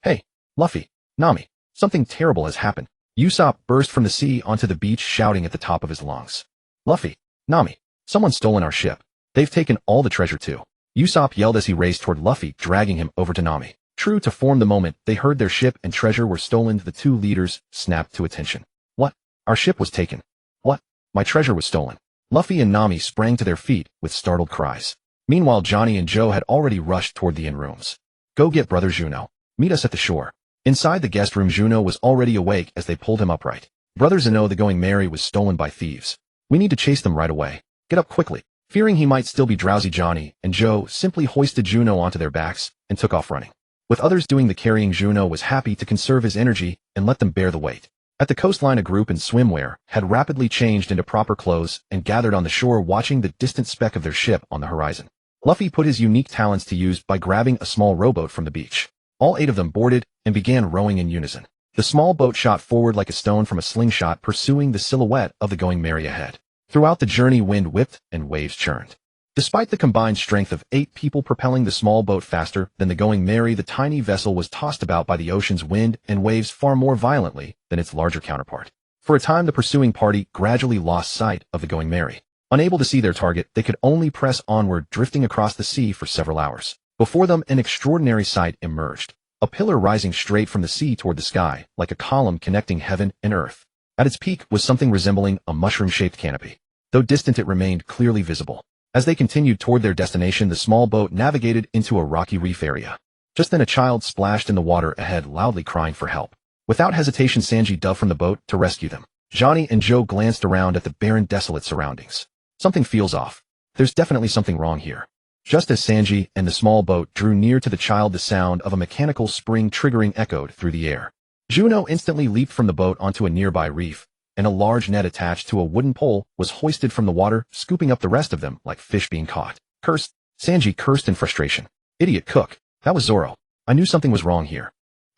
Hey, Luffy, Nami, something terrible has happened. Usopp burst from the sea onto the beach, shouting at the top of his lungs. Luffy, Nami, someone's stolen our ship. They've taken all the treasure too. Usopp yelled as he raced toward Luffy, dragging him over to Nami. True to form, the moment they heard their ship and treasure were stolen, the two leaders snapped to attention. What? Our ship was taken. What? My treasure was stolen. Luffy and Nami sprang to their feet with startled cries. Meanwhile, Johnny and Joe had already rushed toward the inn rooms. Go get brother Juno. Meet us at the shore. Inside the guest room, Juno was already awake as they pulled him upright. Brother Zeno, the Going Merry was stolen by thieves. We need to chase them right away. Get up quickly. Fearing he might still be drowsy, Johnny and Joe simply hoisted Juno onto their backs and took off running. With others doing the carrying, Juno was happy to conserve his energy and let them bear the weight. At the coastline, a group in swimwear had rapidly changed into proper clothes and gathered on the shore, watching the distant speck of their ship on the horizon. Luffy put his unique talents to use by grabbing a small rowboat from the beach. All 8 of them boarded and began rowing in unison. The small boat shot forward like a stone from a slingshot, pursuing the silhouette of the Going Merry ahead. Throughout the journey, wind whipped and waves churned. Despite the combined strength of 8 people propelling the small boat faster than the Going Merry, the tiny vessel was tossed about by the ocean's wind and waves far more violently than its larger counterpart. For a time, the pursuing party gradually lost sight of the Going Merry. Unable to see their target, they could only press onward, drifting across the sea for several hours. Before them, an extraordinary sight emerged. A pillar rising straight from the sea toward the sky, like a column connecting heaven and earth. At its peak was something resembling a mushroom-shaped canopy. Though distant, it remained clearly visible. As they continued toward their destination, the small boat navigated into a rocky reef area. Just then, a child splashed in the water ahead, loudly crying for help. Without hesitation, Sanji dove from the boat to rescue them. Johnny and Joe glanced around at the barren, desolate surroundings. Something feels off. There's definitely something wrong here. Just as Sanji and the small boat drew near to the child, the sound of a mechanical spring triggering echoed through the air. Juno instantly leaped from the boat onto a nearby reef, and a large net attached to a wooden pole was hoisted from the water, scooping up the rest of them like fish being caught. Cursed! Sanji cursed in frustration. Idiot cook. That was Zoro. I knew something was wrong here.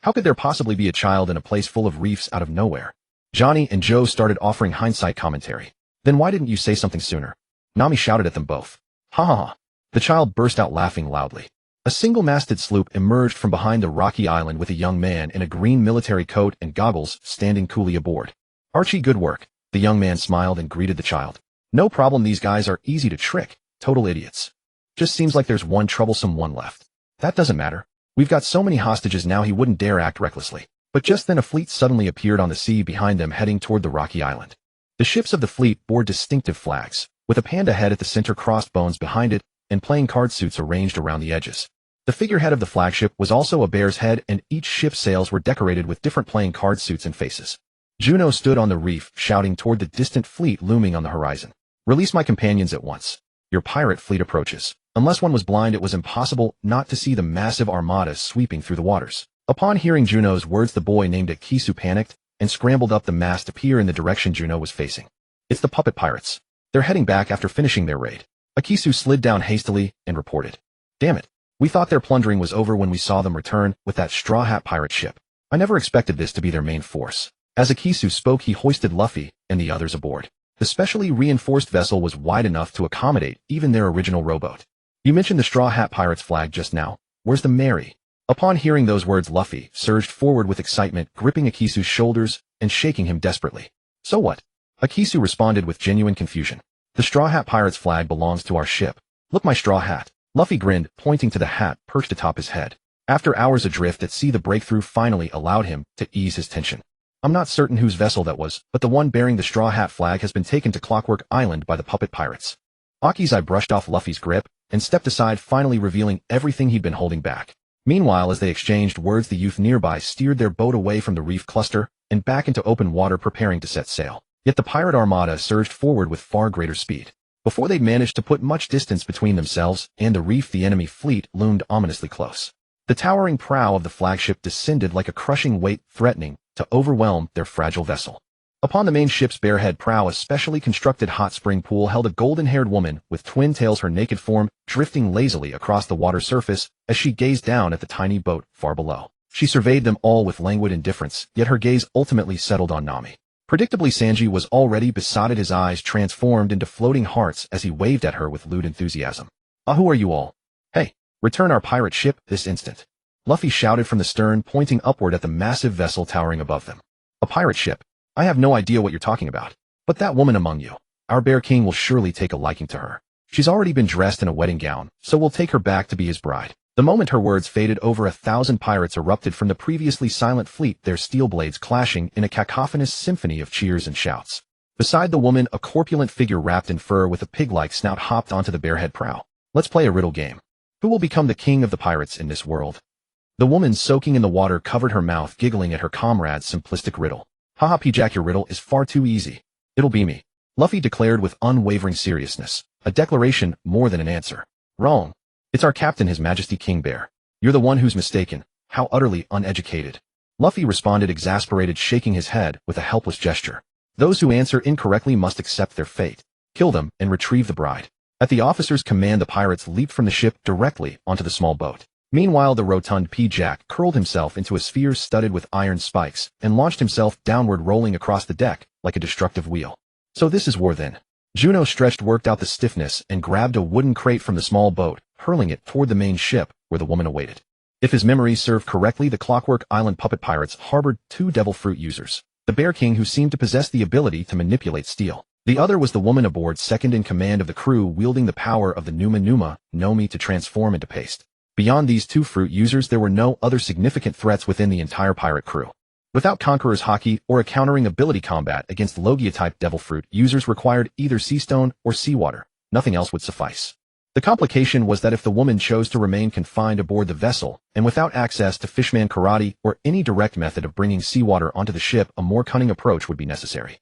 How could there possibly be a child in a place full of reefs out of nowhere? Johnny and Joe started offering hindsight commentary. Then why didn't you say something sooner? Nami shouted at them both. Ha ha ha. The child burst out laughing loudly. A single-masted sloop emerged from behind the rocky island with a young man in a green military coat and goggles standing coolly aboard. Archie, good work. The young man smiled and greeted the child. No problem, these guys are easy to trick. Total idiots. Just seems like there's one troublesome one left. That doesn't matter. We've got so many hostages now he wouldn't dare act recklessly. But just then a fleet suddenly appeared on the sea behind them heading toward the rocky island. The ships of the fleet bore distinctive flags, with a panda head at the center, crossbones behind it, and playing card suits arranged around the edges. The figurehead of the flagship was also a bear's head, and each ship's sails were decorated with different playing card suits and faces. Juno stood on the reef, shouting toward the distant fleet looming on the horizon. Release my companions at once. Your pirate fleet approaches. Unless one was blind, it was impossible not to see the massive armada sweeping through the waters. Upon hearing Juno's words, the boy named Akisu panicked and scrambled up the mast to peer in the direction Juno was facing. It's the puppet pirates. They're heading back after finishing their raid. Akisu slid down hastily and reported. Damn it. We thought their plundering was over when we saw them return with that Straw Hat pirate ship. I never expected this to be their main force. As Akisu spoke, he hoisted Luffy and the others aboard. The specially reinforced vessel was wide enough to accommodate even their original rowboat. You mentioned the Straw Hat Pirates flag just now. Where's the Mary? Upon hearing those words, Luffy surged forward with excitement, gripping Akisu's shoulders and shaking him desperately. So what? Akisu responded with genuine confusion. The Straw Hat Pirates flag belongs to our ship. Look, my straw hat. Luffy grinned, pointing to the hat perched atop his head. After hours adrift at sea, the breakthrough finally allowed him to ease his tension. I'm not certain whose vessel that was, but the one bearing the Straw Hat flag has been taken to Clockwork Island by the puppet pirates. Aki's eye brushed off Luffy's grip and stepped aside, finally revealing everything he'd been holding back. Meanwhile, as they exchanged words, the youth nearby steered their boat away from the reef cluster and back into open water, preparing to set sail. Yet the pirate armada surged forward with far greater speed. Before they'd managed to put much distance between themselves and the reef, the enemy fleet loomed ominously close. The towering prow of the flagship descended like a crushing weight, threatening to overwhelm their fragile vessel. Upon the main ship's barehead prow, a specially constructed hot spring pool held a golden-haired woman with twin tails, her naked form drifting lazily across the water surface as she gazed down at the tiny boat far below. She surveyed them all with languid indifference, yet her gaze ultimately settled on Nami. Predictably, Sanji was already besotted, his eyes transformed into floating hearts as he waved at her with lewd enthusiasm. Who are you all? Hey, return our pirate ship this instant. Luffy shouted from the stern, pointing upward at the massive vessel towering above them. A pirate ship? I have no idea what you're talking about. But that woman among you, our Bear King will surely take a liking to her. She's already been dressed in a wedding gown, so we'll take her back to be his bride. The moment her words faded, over 1,000 pirates erupted from the previously silent fleet, their steel blades clashing in a cacophonous symphony of cheers and shouts. Beside the woman, a corpulent figure wrapped in fur with a pig-like snout hopped onto the barehead prow. Let's play a riddle game. Who will become the king of the pirates in this world? The woman, soaking in the water, covered her mouth, giggling at her comrade's simplistic riddle. Haha, P-Jack, your riddle is far too easy. It'll be me. Luffy declared with unwavering seriousness, a declaration more than an answer. Wrong. It's our captain, His Majesty King Bear. You're the one who's mistaken. How utterly uneducated. Luffy responded, exasperated, shaking his head with a helpless gesture. Those who answer incorrectly must accept their fate. Kill them and retrieve the bride. At the officer's command, the pirates leaped from the ship directly onto the small boat. Meanwhile, the rotund P-Jack curled himself into a sphere studded with iron spikes and launched himself downward, rolling across the deck like a destructive wheel. So this is war then. Juno stretched, worked out the stiffness, and grabbed a wooden crate from the small boat, hurling it toward the main ship where the woman awaited. If his memory served correctly, the Clockwork Island puppet pirates harbored 2 devil fruit users. The Bear King, who seemed to possess the ability to manipulate steel. The other was the woman aboard, second in command of the crew, wielding the power of the Numa Numa Nomi to transform into paste. Beyond these 2 fruit users, there were no other significant threats within the entire pirate crew. Without Conqueror's Haki or a countering ability, combat against Logia-type devil fruit users required either sea stone or seawater. Nothing else would suffice. The complication was that if the woman chose to remain confined aboard the vessel, and without access to fishman karate or any direct method of bringing seawater onto the ship, a more cunning approach would be necessary.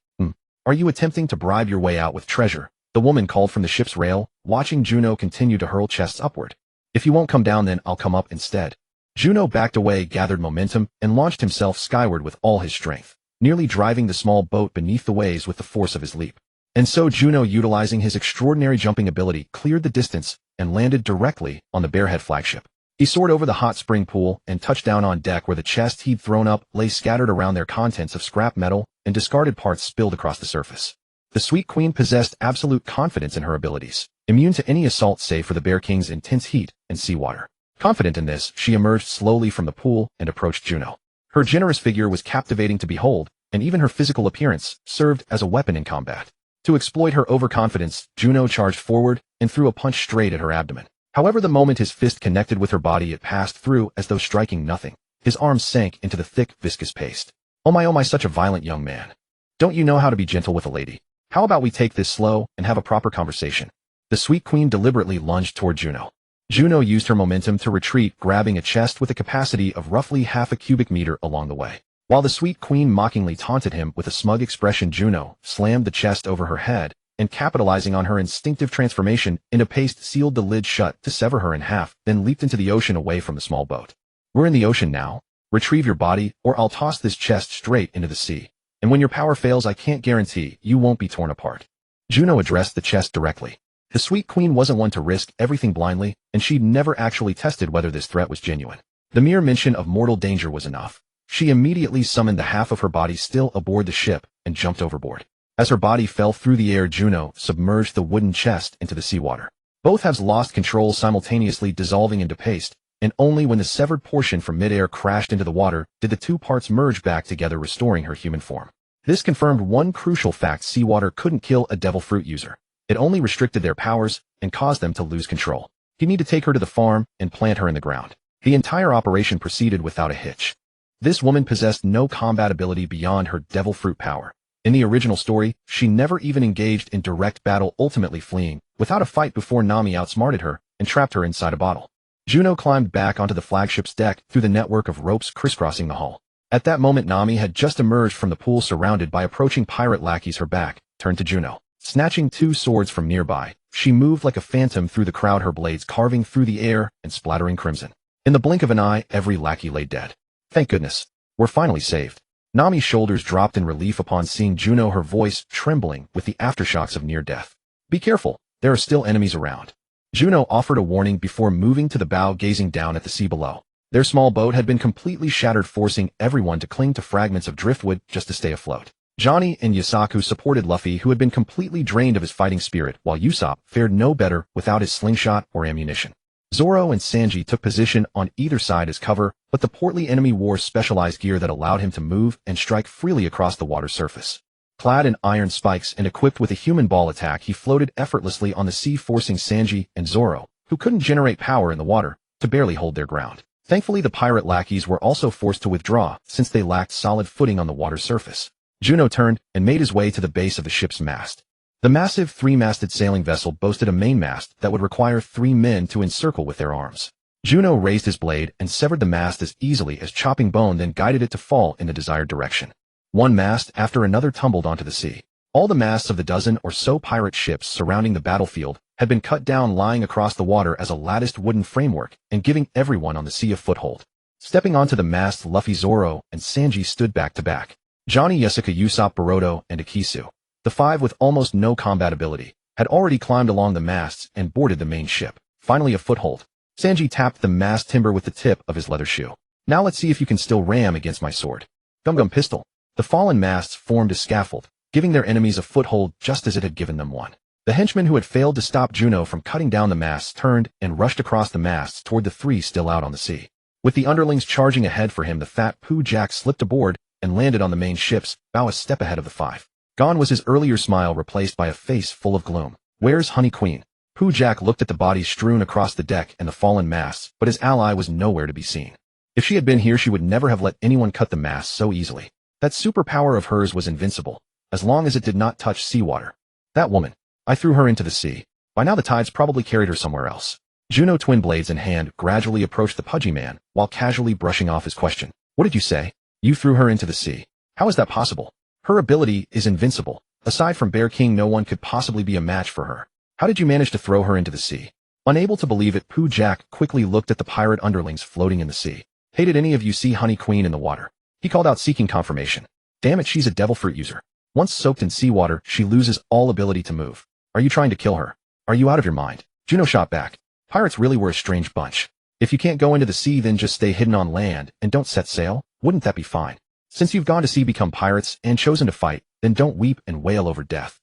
Are you attempting to bribe your way out with treasure? The woman called from the ship's rail, watching Juno continue to hurl chests upward. If you won't come down, then I'll come up instead. Juno backed away, gathered momentum, and launched himself skyward with all his strength, nearly driving the small boat beneath the waves with the force of his leap. And so Juno, utilizing his extraordinary jumping ability, cleared the distance and landed directly on the Bearhead flagship. He soared over the hot spring pool and touched down on deck where the chest he'd thrown up lay scattered around, their contents of scrap metal and discarded parts spilled across the surface. The Sweet Queen possessed absolute confidence in her abilities, immune to any assault save for the Bear King's intense heat and seawater. Confident in this, she emerged slowly from the pool and approached Juno. Her generous figure was captivating to behold, and even her physical appearance served as a weapon in combat. To exploit her overconfidence, Juno charged forward and threw a punch straight at her abdomen. However, the moment his fist connected with her body, it passed through as though striking nothing. His arms sank into the thick, viscous paste. Oh my, such a violent young man. Don't you know how to be gentle with a lady? How about we take this slow and have a proper conversation? The Sweet Queen deliberately lunged toward Juno. Juno used her momentum to retreat, grabbing a chest with a capacity of roughly half a cubic meter along the way. While the Sweet Queen mockingly taunted him with a smug expression, Juno slammed the chest over her head, and capitalizing on her instinctive transformation into paste, sealed the lid shut to sever her in half, then leaped into the ocean away from the small boat. We're in the ocean now. Retrieve your body, or I'll toss this chest straight into the sea. And when your power fails, I can't guarantee you won't be torn apart. Juno addressed the chest directly. The Sweet Queen wasn't one to risk everything blindly, and she'd never actually tested whether this threat was genuine. The mere mention of mortal danger was enough. She immediately summoned the half of her body still aboard the ship and jumped overboard. As her body fell through the air, Juno submerged the wooden chest into the seawater. Both halves lost control, simultaneously dissolving into paste, and only when the severed portion from midair crashed into the water did the two parts merge back together, restoring her human form. This confirmed one crucial fact: seawater couldn't kill a devil fruit user. It only restricted their powers and caused them to lose control. He'd need to take her to the farm and plant her in the ground. The entire operation proceeded without a hitch. This woman possessed no combat ability beyond her devil fruit power. In the original story, she never even engaged in direct battle, ultimately fleeing without a fight before Nami outsmarted her and trapped her inside a bottle. Juno climbed back onto the flagship's deck through the network of ropes crisscrossing the hull. At that moment, Nami had just emerged from the pool surrounded by approaching pirate lackeys. Her back turned to Juno. Snatching two swords from nearby, she moved like a phantom through the crowd, her blades carving through the air and splattering crimson. In the blink of an eye, every lackey lay dead. Thank goodness. We're finally saved. Nami's shoulders dropped in relief upon seeing Juno, her voice trembling with the aftershocks of near death. Be careful, there are still enemies around. Juno offered a warning before moving to the bow, gazing down at the sea below. Their small boat had been completely shattered, forcing everyone to cling to fragments of driftwood just to stay afloat. Johnny and Yasaku supported Luffy, who had been completely drained of his fighting spirit, while Usopp fared no better without his slingshot or ammunition. Zoro and Sanji took position on either side as cover, but the portly enemy wore specialized gear that allowed him to move and strike freely across the water surface. Clad in iron spikes and equipped with a human ball attack, he floated effortlessly on the sea, forcing Sanji and Zoro, who couldn't generate power in the water, to barely hold their ground. Thankfully, the pirate lackeys were also forced to withdraw, since they lacked solid footing on the water surface. Juno turned and made his way to the base of the ship's mast. The massive three-masted sailing vessel boasted a mainmast that would require 3 men to encircle with their arms. Juno raised his blade and severed the mast as easily as chopping bone, then guided it to fall in the desired direction. One mast after another tumbled onto the sea. All the masts of the dozen or so pirate ships surrounding the battlefield had been cut down, lying across the water as a latticed wooden framework and giving everyone on the sea a foothold. Stepping onto the mast, Luffy, Zoro, and Sanji stood back to back. Johnny, Yasuka, Usopp, Boruto, and Akisu, the 5 with almost no combat ability, had already climbed along the masts and boarded the main ship. Finally a foothold. Sanji tapped the mast timber with the tip of his leather shoe. Now let's see if you can still ram against my sword. Gum pistol. The fallen masts formed a scaffold, giving their enemies a foothold just as it had given them one. The henchman who had failed to stop Juno from cutting down the masts turned and rushed across the masts toward the 3 still out on the sea. With the underlings charging ahead for him, the fat Pooh Jack slipped aboard and landed on the main ship's bow, a step ahead of the 5. Gone was his earlier smile, replaced by a face full of gloom. Where's Honey Queen? Pooh Jack looked at the bodies strewn across the deck and the fallen masts, but his ally was nowhere to be seen. If she had been here, she would never have let anyone cut the masts so easily. That superpower of hers was invincible, as long as it did not touch seawater. That woman. I threw her into the sea. By now the tides probably carried her somewhere else. Juno, twin blades in hand, gradually approached the pudgy man, while casually brushing off his question. What did you say? You threw her into the sea. How is that possible? Her ability is invincible. Aside from Bear King, no one could possibly be a match for her. How did you manage to throw her into the sea? Unable to believe it, Pooh Jack quickly looked at the pirate underlings floating in the sea. Hey, did any of you see Honey Queen in the water? He called out, seeking confirmation. Damn it, she's a devil fruit user. Once soaked in seawater, she loses all ability to move. Are you trying to kill her? Are you out of your mind? Juno shot back. Pirates really were a strange bunch. If you can't go into the sea, then just stay hidden on land and don't set sail. Wouldn't that be fine? Since you've gone to sea, become pirates, and chosen to fight, then don't weep and wail over death.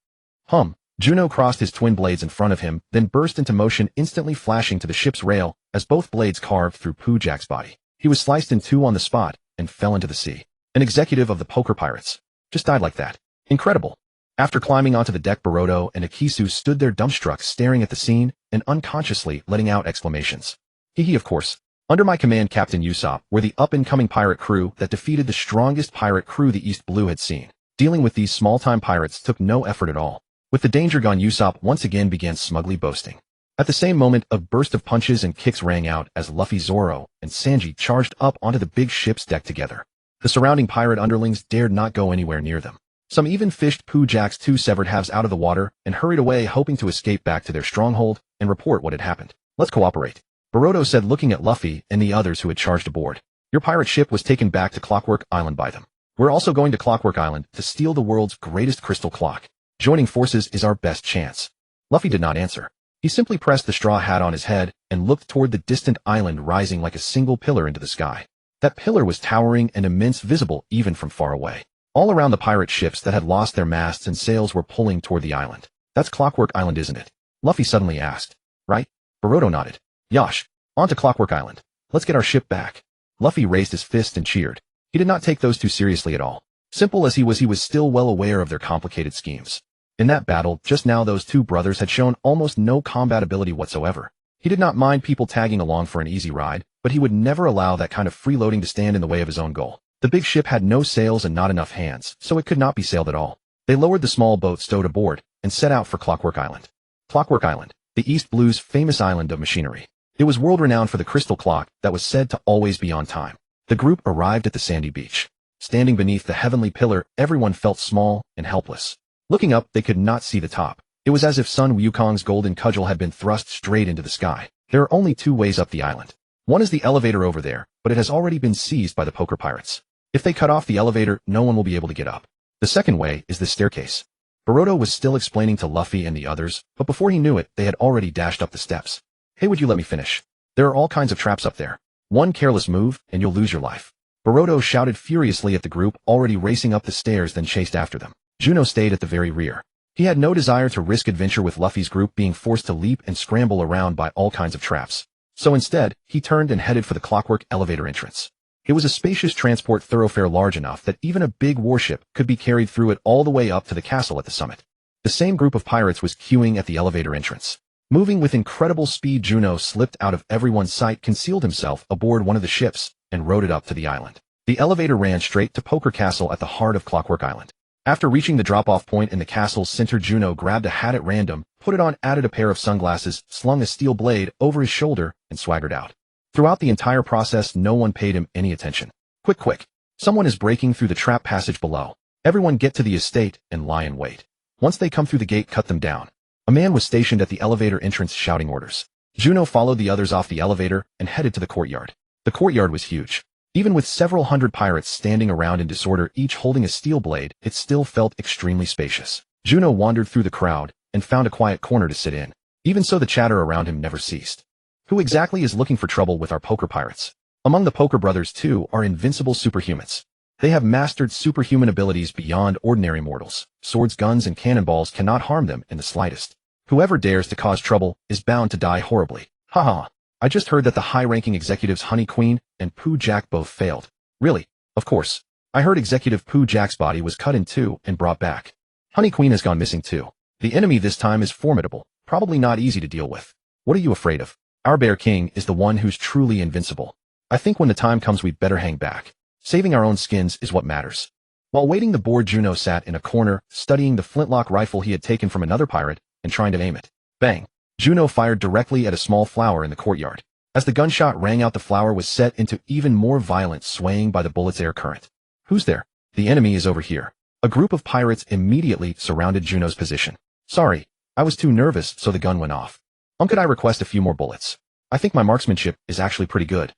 Juno crossed his twin blades in front of him, then burst into motion, instantly flashing to the ship's rail as both blades carved through Pooh Jack's body. He was sliced in two on the spot and fell into the sea. An executive of the poker pirates just died like that. Incredible. After climbing onto the deck, Boruto and Akisu stood there dumbstruck, staring at the scene and unconsciously letting out exclamations. Hee, of course. Under my command, Captain Usopp, were the up-and-coming pirate crew that defeated the strongest pirate crew the East Blue had seen. Dealing with these small-time pirates took no effort at all. With the danger gone, Usopp once again began smugly boasting. At the same moment, a burst of punches and kicks rang out as Luffy, Zoro, and Sanji charged up onto the big ship's deck together. The surrounding pirate underlings dared not go anywhere near them. Some even fished Pooh Jack's two severed halves out of the water and hurried away, hoping to escape back to their stronghold and report what had happened. Let's cooperate, Boruto said, looking at Luffy and the others who had charged aboard. Your pirate ship was taken back to Clockwork Island by them. We're also going to Clockwork Island to steal the world's greatest crystal clock. Joining forces is our best chance. Luffy did not answer. He simply pressed the straw hat on his head and looked toward the distant island rising like a single pillar into the sky. That pillar was towering and immense, visible even from far away. All around, the pirate ships that had lost their masts and sails were pulling toward the island. That's Clockwork Island, isn't it? Luffy suddenly asked. Right? Boruto nodded. Yosh, on to Clockwork Island. Let's get our ship back. Luffy raised his fist and cheered. He did not take those two seriously at all. Simple as he was still well aware of their complicated schemes. In that battle, just now, those two brothers had shown almost no combat ability whatsoever. He did not mind people tagging along for an easy ride, but he would never allow that kind of freeloading to stand in the way of his own goal. The big ship had no sails and not enough hands, so it could not be sailed at all. They lowered the small boat stowed aboard and set out for Clockwork Island. Clockwork Island, the East Blue's famous island of machinery. It was world-renowned for the crystal clock that was said to always be on time. The group arrived at the sandy beach. Standing beneath the heavenly pillar, everyone felt small and helpless. Looking up, they could not see the top. It was as if Sun Wukong's golden cudgel had been thrust straight into the sky. There are only two ways up the island. One is the elevator over there, but it has already been seized by the poker pirates. If they cut off the elevator, no one will be able to get up. The second way is the staircase. Boruto was still explaining to Luffy and the others, but before he knew it, they had already dashed up the steps. Hey, would you let me finish? There are all kinds of traps up there. One careless move, and you'll lose your life. Boruto shouted furiously at the group already racing up the stairs, then chased after them. Juno stayed at the very rear. He had no desire to risk adventure with Luffy's group being forced to leap and scramble around by all kinds of traps. So instead, he turned and headed for the clockwork elevator entrance. It was a spacious transport thoroughfare large enough that even a big warship could be carried through it all the way up to the castle at the summit. The same group of pirates was queuing at the elevator entrance. Moving with incredible speed, Juno slipped out of everyone's sight, concealed himself aboard one of the ships, and rode it up to the island. The elevator ran straight to Poker Castle at the heart of Clockwork Island. After reaching the drop-off point in the castle's center, Juno grabbed a hat at random, put it on, added a pair of sunglasses, slung a steel blade over his shoulder, and swaggered out. Throughout the entire process, no one paid him any attention. Quick! Someone is breaking through the trap passage below. Everyone get to the estate and lie in wait. Once they come through the gate, cut them down. A man was stationed at the elevator entrance shouting orders. Juno followed the others off the elevator and headed to the courtyard. The courtyard was huge. Even with several hundred pirates standing around in disorder, each holding a steel blade, it still felt extremely spacious. Juno wandered through the crowd and found a quiet corner to sit in. Even so, the chatter around him never ceased. Who exactly is looking for trouble with our poker pirates? Among the Poker Brothers, too, are invincible superhumans. They have mastered superhuman abilities beyond ordinary mortals. Swords, guns, and cannonballs cannot harm them in the slightest. Whoever dares to cause trouble is bound to die horribly. Haha. I just heard that the high-ranking executives Honey Queen and Pooh Jack both failed. Really? Of course. I heard Executive Pooh Jack's body was cut in two and brought back. Honey Queen has gone missing too. The enemy this time is formidable, probably not easy to deal with. What are you afraid of? Our Bear King is the one who's truly invincible. I think when the time comes, we'd better hang back. Saving our own skins is what matters. While waiting the board, Juno sat in a corner, studying the flintlock rifle he had taken from another pirate and trying to aim it. Bang! Juno fired directly at a small flower in the courtyard. As the gunshot rang out, the flower was set into even more violent swaying by the bullet's air current. Who's there? The enemy is over here. A group of pirates immediately surrounded Juno's position. Sorry, I was too nervous, so the gun went off. Could I request a few more bullets? I think my marksmanship is actually pretty good.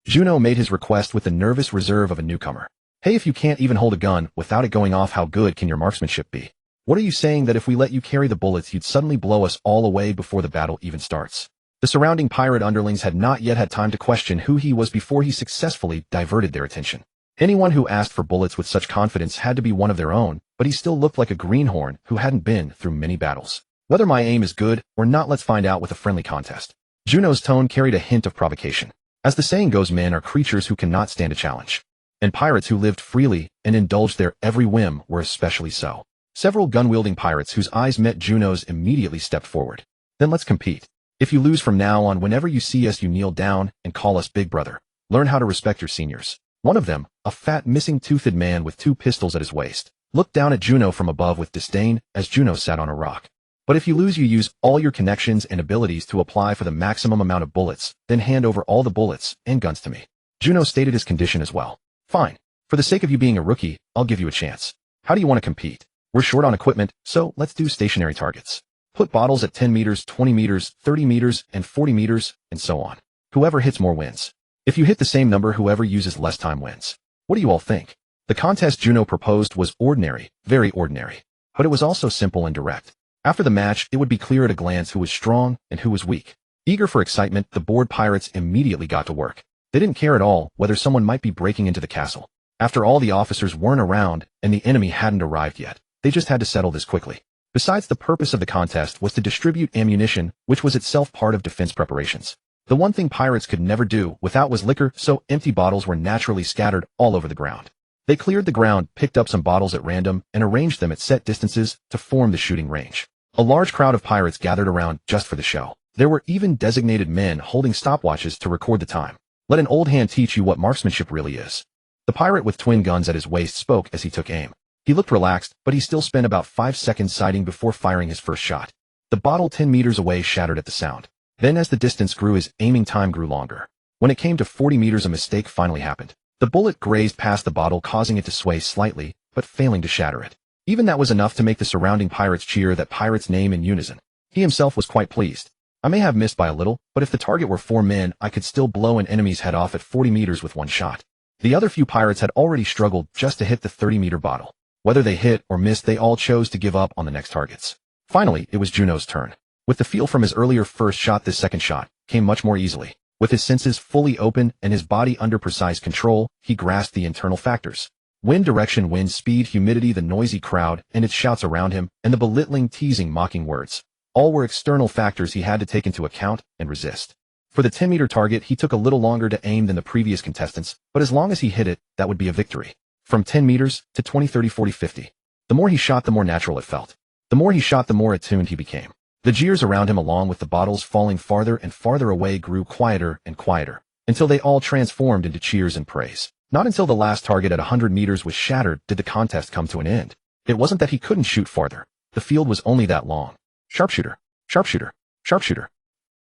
Juno made his request with the nervous reserve of a newcomer. Hey, if you can't even hold a gun without it going off, how good can your marksmanship be? What are you saying, that if we let you carry the bullets, you'd suddenly blow us all away before the battle even starts? The surrounding pirate underlings had not yet had time to question who he was before he successfully diverted their attention. Anyone who asked for bullets with such confidence had to be one of their own, but he still looked like a greenhorn who hadn't been through many battles. Whether my aim is good or not, let's find out with a friendly contest. Juno's tone carried a hint of provocation. As the saying goes, men are creatures who cannot stand a challenge. And pirates who lived freely and indulged their every whim were especially so. Several gun-wielding pirates whose eyes met Juno's immediately stepped forward. Then let's compete. If you lose from now on, whenever you see us, you kneel down and call us big brother. Learn how to respect your seniors. One of them, a fat, missing-toothed man with 2 pistols at his waist, looked down at Juno from above with disdain as Juno sat on a rock. But if you lose, you use all your connections and abilities to apply for the maximum amount of bullets, then hand over all the bullets and guns to me. Juno stated his condition as well. Fine. For the sake of you being a rookie, I'll give you a chance. How do you want to compete? We're short on equipment, so let's do stationary targets. Put bottles at 10 meters, 20 meters, 30 meters, and 40 meters, and so on. Whoever hits more wins. If you hit the same number, whoever uses less time wins. What do you all think? The contest Juno proposed was ordinary, very ordinary. But it was also simple and direct. After the match, it would be clear at a glance who was strong and who was weak. Eager for excitement, the bored pirates immediately got to work. They didn't care at all whether someone might be breaking into the castle. After all, the officers weren't around and the enemy hadn't arrived yet. They just had to settle this quickly. Besides, the purpose of the contest was to distribute ammunition, which was itself part of defense preparations. The one thing pirates could never do without was liquor, so empty bottles were naturally scattered all over the ground. They cleared the ground, picked up some bottles at random, and arranged them at set distances to form the shooting range. A large crowd of pirates gathered around just for the show. There were even designated men holding stopwatches to record the time. Let an old hand teach you what marksmanship really is. The pirate with twin guns at his waist spoke as he took aim. He looked relaxed, but he still spent about 5 seconds sighting before firing his first shot. The bottle 10 meters away shattered at the sound. Then as the distance grew, his aiming time grew longer. When it came to 40 meters, a mistake finally happened. The bullet grazed past the bottle, causing it to sway slightly, but failing to shatter it. Even that was enough to make the surrounding pirates cheer that pirate's name in unison. He himself was quite pleased. I may have missed by a little, but if the target were 4 men, I could still blow an enemy's head off at 40 meters with one shot. The other few pirates had already struggled just to hit the 30-meter bottle. Whether they hit or missed, they all chose to give up on the next targets. Finally, it was Juno's turn. With the feel from his earlier first shot, this second shot came much more easily. With his senses fully open and his body under precise control, he grasped the internal factors. Wind direction, wind speed, humidity, the noisy crowd, and its shouts around him, and the belittling, teasing, mocking words. All were external factors he had to take into account and resist. For the 10-meter target, he took a little longer to aim than the previous contestants, but as long as he hit it, that would be a victory. From 10 meters to 20, 30, 40, 50. The more he shot, the more natural it felt. The more he shot, the more attuned he became. The jeers around him, along with the bottles falling farther and farther away, grew quieter and quieter, until they all transformed into cheers and praise. Not until the last target at 100 meters was shattered did the contest come to an end. It wasn't that he couldn't shoot farther. The field was only that long. Sharpshooter, sharpshooter, sharpshooter.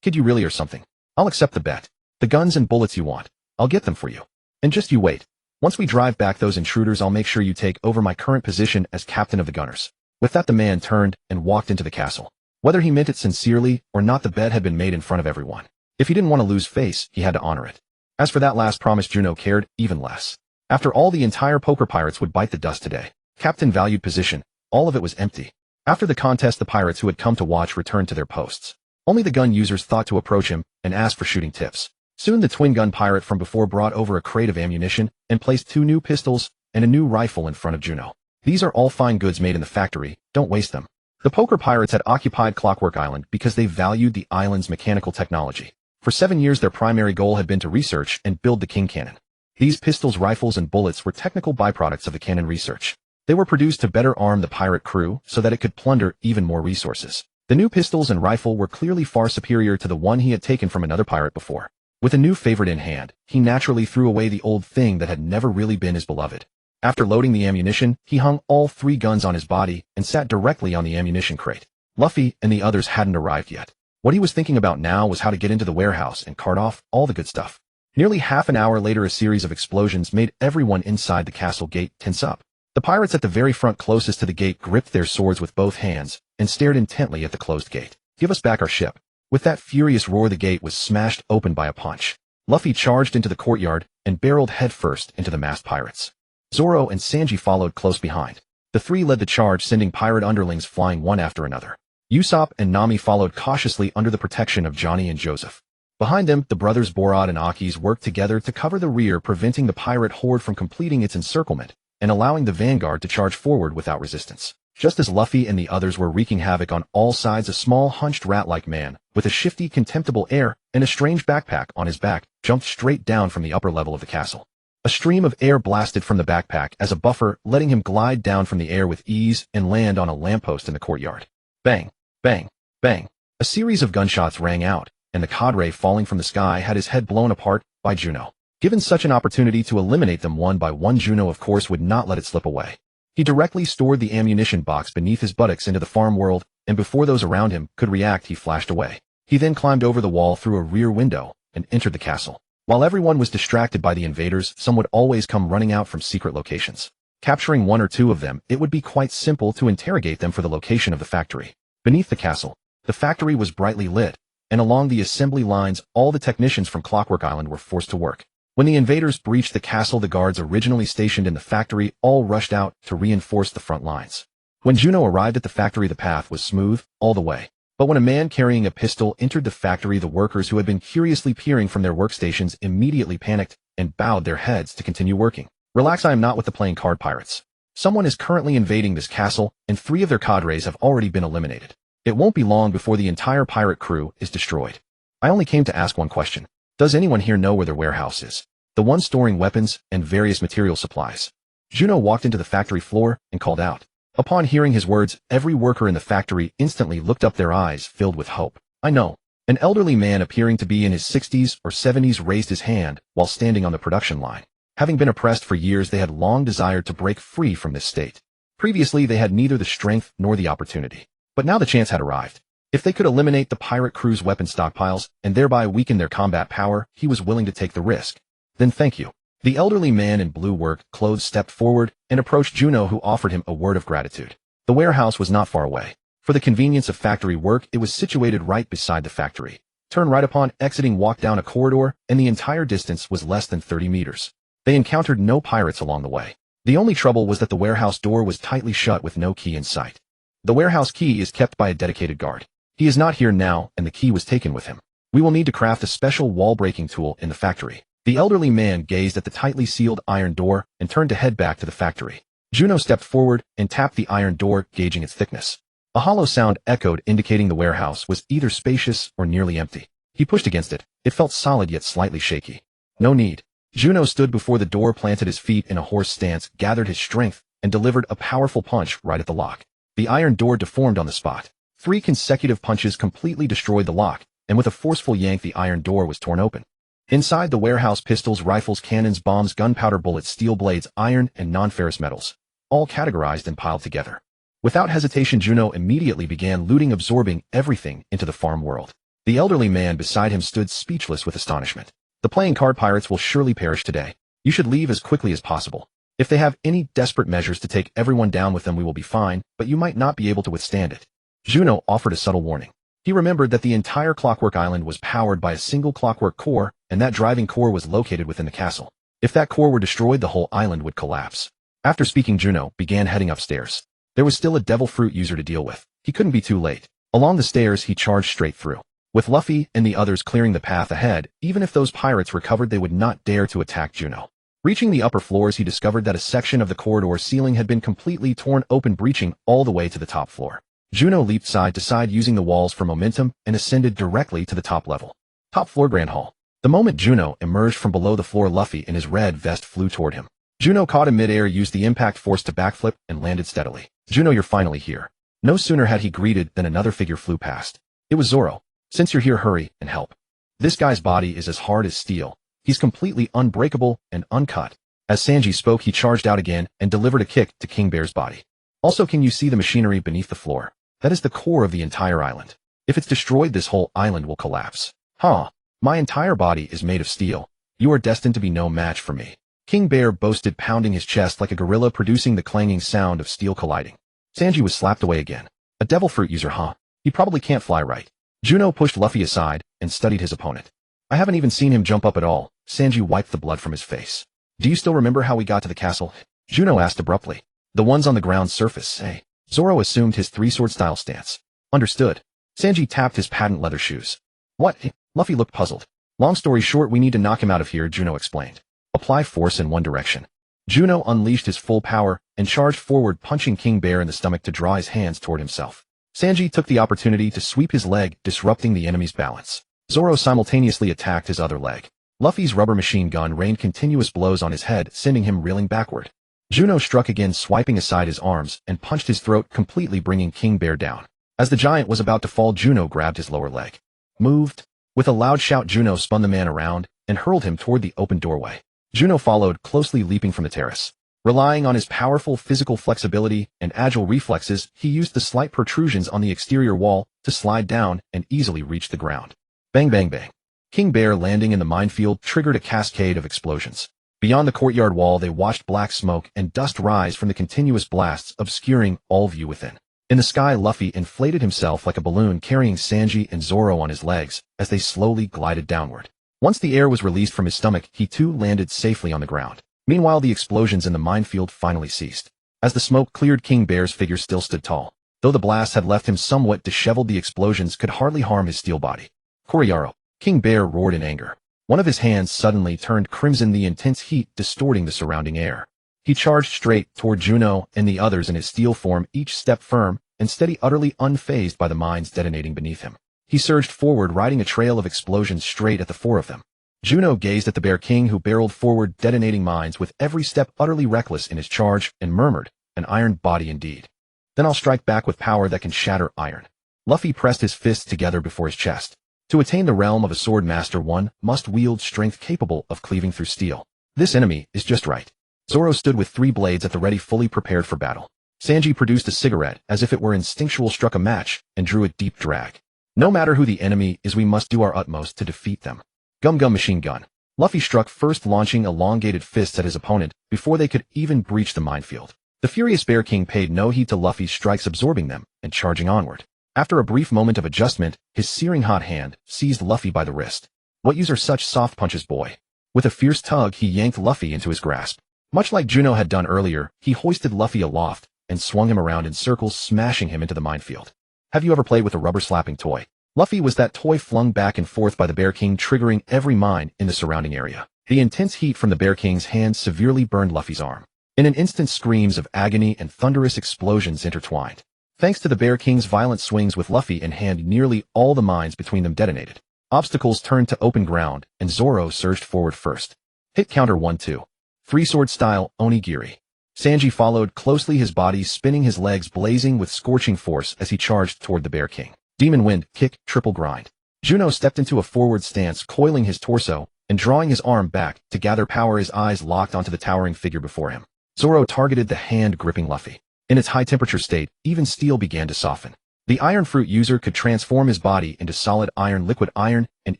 Kid, you really or something? I'll accept the bet. The guns and bullets you want, I'll get them for you. And just you wait. Once we drive back those intruders, I'll make sure you take over my current position as captain of the gunners. With that, the man turned and walked into the castle. Whether he meant it sincerely or not, the bet had been made in front of everyone. If he didn't want to lose face, he had to honor it. As for that last promise, Juno cared even less. After all, the entire poker pirates would bite the dust today. Captain valued position. All of it was empty. After the contest, the pirates who had come to watch returned to their posts. Only the gun users thought to approach him and ask for shooting tips. Soon the twin gun pirate from before brought over a crate of ammunition and placed 2 new pistols and a new rifle in front of Juno. These are all fine goods made in the factory, don't waste them. The poker pirates had occupied Clockwork Island because they valued the island's mechanical technology. For 7 years, their primary goal had been to research and build the King Cannon. These pistols, rifles, and bullets were technical byproducts of the cannon research. They were produced to better arm the pirate crew so that it could plunder even more resources. The new pistols and rifle were clearly far superior to the one he had taken from another pirate before. With a new favorite in hand, he naturally threw away the old thing that had never really been his beloved. After loading the ammunition, he hung all 3 guns on his body and sat directly on the ammunition crate. Luffy and the others hadn't arrived yet. What he was thinking about now was how to get into the warehouse and cart off all the good stuff. Nearly half an hour later, a series of explosions made everyone inside the castle gate tense up. The pirates at the very front closest to the gate gripped their swords with both hands and stared intently at the closed gate. Give us back our ship. With that furious roar, the gate was smashed open by a punch. Luffy charged into the courtyard and barreled headfirst into the masked pirates. Zoro and Sanji followed close behind. The three led the charge, sending pirate underlings flying one after another. Usopp and Nami followed cautiously under the protection of Johnny and Joseph. Behind them, the brothers Borod and Akis worked together to cover the rear, preventing the pirate horde from completing its encirclement and allowing the vanguard to charge forward without resistance. Just as Luffy and the others were wreaking havoc on all sides, a small, hunched rat-like man, with a shifty, contemptible air and a strange backpack on his back, jumped straight down from the upper level of the castle. A stream of air blasted from the backpack as a buffer, letting him glide down from the air with ease and land on a lamppost in the courtyard. Bang! Bang! Bang! A series of gunshots rang out, and the cadre falling from the sky had his head blown apart by Juno. Given such an opportunity to eliminate them one by one, Juno of course would not let it slip away. He directly stored the ammunition box beneath his buttocks into the farm world, and before those around him could react, he flashed away. He then climbed over the wall through a rear window and entered the castle. While everyone was distracted by the invaders, some would always come running out from secret locations. Capturing one or two of them, it would be quite simple to interrogate them for the location of the factory. Beneath the castle, the factory was brightly lit, and along the assembly lines, all the technicians from Clockwork Island were forced to work. When the invaders breached the castle, the guards originally stationed in the factory all rushed out to reinforce the front lines. When Juno arrived at the factory, the path was smooth all the way. But when a man carrying a pistol entered the factory, the workers who had been curiously peering from their workstations immediately panicked and bowed their heads to continue working. Relax, I am not with the playing card pirates. Someone is currently invading this castle, and 3 of their cadres have already been eliminated. It won't be long before the entire pirate crew is destroyed. I only came to ask one question. Does anyone here know where their warehouse is? The one storing weapons and various material supplies. Juno walked into the factory floor and called out. Upon hearing his words, every worker in the factory instantly looked up, their eyes filled with hope. I know. An elderly man appearing to be in his 60s or 70s raised his hand while standing on the production line. Having been oppressed for years, they had long desired to break free from this state. Previously, they had neither the strength nor the opportunity. But now the chance had arrived. If they could eliminate the pirate crew's weapon stockpiles and thereby weaken their combat power, he was willing to take the risk. Then thank you. The elderly man in blue work clothes stepped forward and approached Juno, who offered him a word of gratitude. The warehouse was not far away. For the convenience of factory work, it was situated right beside the factory. Turn right upon exiting, walk down a corridor, and the entire distance was less than 30 meters. They encountered no pirates along the way. The only trouble was that the warehouse door was tightly shut with no key in sight. The warehouse key is kept by a dedicated guard. He is not here now, and the key was taken with him. We will need to craft a special wall-breaking tool in the factory. The elderly man gazed at the tightly sealed iron door and turned to head back to the factory. Juno stepped forward and tapped the iron door, gauging its thickness. A hollow sound echoed, indicating the warehouse was either spacious or nearly empty. He pushed against it. It felt solid yet slightly shaky. No need. Juno stood before the door, planted his feet in a horse stance, gathered his strength, and delivered a powerful punch right at the lock. The iron door deformed on the spot. 3 consecutive punches completely destroyed the lock, and with a forceful yank, the iron door was torn open. Inside the warehouse, pistols, rifles, cannons, bombs, gunpowder, bullets, steel blades, iron, and non-ferrous metals, all categorized and piled together. Without hesitation, Juno immediately began looting, absorbing everything into the farm world. The elderly man beside him stood speechless with astonishment. The playing card pirates will surely perish today. You should leave as quickly as possible. If they have any desperate measures to take everyone down with them, we will be fine, but you might not be able to withstand it. Juno offered a subtle warning. He remembered that the entire Clockwork Island was powered by a single clockwork core, and that driving core was located within the castle. If that core were destroyed, the whole island would collapse. After speaking, Juno began heading upstairs. There was still a devil fruit user to deal with. He couldn't be too late. Along the stairs, he charged straight through. With Luffy and the others clearing the path ahead, even if those pirates recovered, they would not dare to attack Juno. Reaching the upper floors, he discovered that a section of the corridor ceiling had been completely torn open, breaching all the way to the top floor. Juno leaped side to side, using the walls for momentum, and ascended directly to the top level. Top floor, Grand Hall. The moment Juno emerged from below the floor, Luffy in his red vest flew toward him. Juno caught him mid-air, used the impact force to backflip, and landed steadily. Juno, you're finally here. No sooner had he greeted than another figure flew past. It was Zoro. Since you're here, hurry and help. This guy's body is as hard as steel. He's completely unbreakable and uncut. As Sanji spoke, he charged out again and delivered a kick to King Bear's body. Also, can you see the machinery beneath the floor? That is the core of the entire island. If it's destroyed, this whole island will collapse. Huh. My entire body is made of steel. You are destined to be no match for me. King Bear boasted, pounding his chest like a gorilla, producing the clanging sound of steel colliding. Sanji was slapped away again. A devil fruit user, huh? He probably can't fly right. Juno pushed Luffy aside and studied his opponent. I haven't even seen him jump up at all. Sanji wiped the blood from his face. Do you still remember how we got to the castle? Juno asked abruptly. The ones on the ground's surface, say. Zoro assumed his three-sword style stance. Understood. Sanji tapped his patent leather shoes. What? Luffy looked puzzled. Long story short, we need to knock him out of here, Juno explained. Apply force in one direction. Juno unleashed his full power and charged forward, punching King Bear in the stomach to draw his hands toward himself. Sanji took the opportunity to sweep his leg, disrupting the enemy's balance. Zoro simultaneously attacked his other leg. Luffy's rubber machine gun rained continuous blows on his head, sending him reeling backward. Juno struck again, swiping aside his arms, and punched his throat, completely bringing King Bear down. As the giant was about to fall, Juno grabbed his lower leg. Moved. With a loud shout, Juno spun the man around and hurled him toward the open doorway. Juno followed, closely leaping from the terrace. Relying on his powerful physical flexibility and agile reflexes, he used the slight protrusions on the exterior wall to slide down and easily reach the ground. Bang bang bang. King Bear landing in the minefield triggered a cascade of explosions. Beyond the courtyard wall, they watched black smoke and dust rise from the continuous blasts, obscuring all view within. In the sky, Luffy inflated himself like a balloon, carrying Sanji and Zoro on his legs as they slowly glided downward. Once the air was released from his stomach, he too landed safely on the ground. Meanwhile, the explosions in the minefield finally ceased. As the smoke cleared, King Bear's figure still stood tall. Though the blast had left him somewhat disheveled, the explosions could hardly harm his steel body. Koriyaro. King Bear roared in anger. One of his hands suddenly turned crimson, the intense heat distorting the surrounding air. He charged straight toward Juno and the others in his steel form, each step firm and steady, utterly unfazed by the mines detonating beneath him. He surged forward, riding a trail of explosions straight at the four of them. Juno gazed at the Bear King, who barreled forward, detonating mines with every step, utterly reckless in his charge, and murmured, "An iron body indeed. Then I'll strike back with power that can shatter iron." Luffy pressed his fists together before his chest. To attain the realm of a sword master, one must wield strength capable of cleaving through steel. This enemy is just right. Zoro stood with three blades at the ready, fully prepared for battle. Sanji produced a cigarette, as if it were instinctual, struck a match, and drew a deep drag. No matter who the enemy is, we must do our utmost to defeat them. Gum Gum machine gun. Luffy struck first, launching elongated fists at his opponent before they could even breach the minefield. The furious Bear King paid no heed to Luffy's strikes, absorbing them and charging onward. After a brief moment of adjustment, his searing hot hand seized Luffy by the wrist. "What use are such soft punches, boy?" With a fierce tug, he yanked Luffy into his grasp. Much like Juno had done earlier, he hoisted Luffy aloft and swung him around in circles, smashing him into the minefield. Have you ever played with a rubber-slapping toy? Luffy was that toy, flung back and forth by the Bear King, triggering every mine in the surrounding area. The intense heat from the Bear King's hand severely burned Luffy's arm. In an instant, screams of agony and thunderous explosions intertwined. Thanks to the Bear King's violent swings with Luffy in hand, nearly all the mines between them detonated. Obstacles turned to open ground, and Zoro surged forward first. Hit counter 1-2. Three-sword style, onigiri. Sanji followed closely, his body spinning, his legs blazing with scorching force as he charged toward the Bear King. Demon Wind, kick, triple grind. Juno stepped into a forward stance, coiling his torso and drawing his arm back to gather power, his eyes locked onto the towering figure before him. Zoro targeted the hand gripping Luffy. In its high-temperature state, even steel began to soften. The Iron Fruit user could transform his body into solid iron, liquid iron, and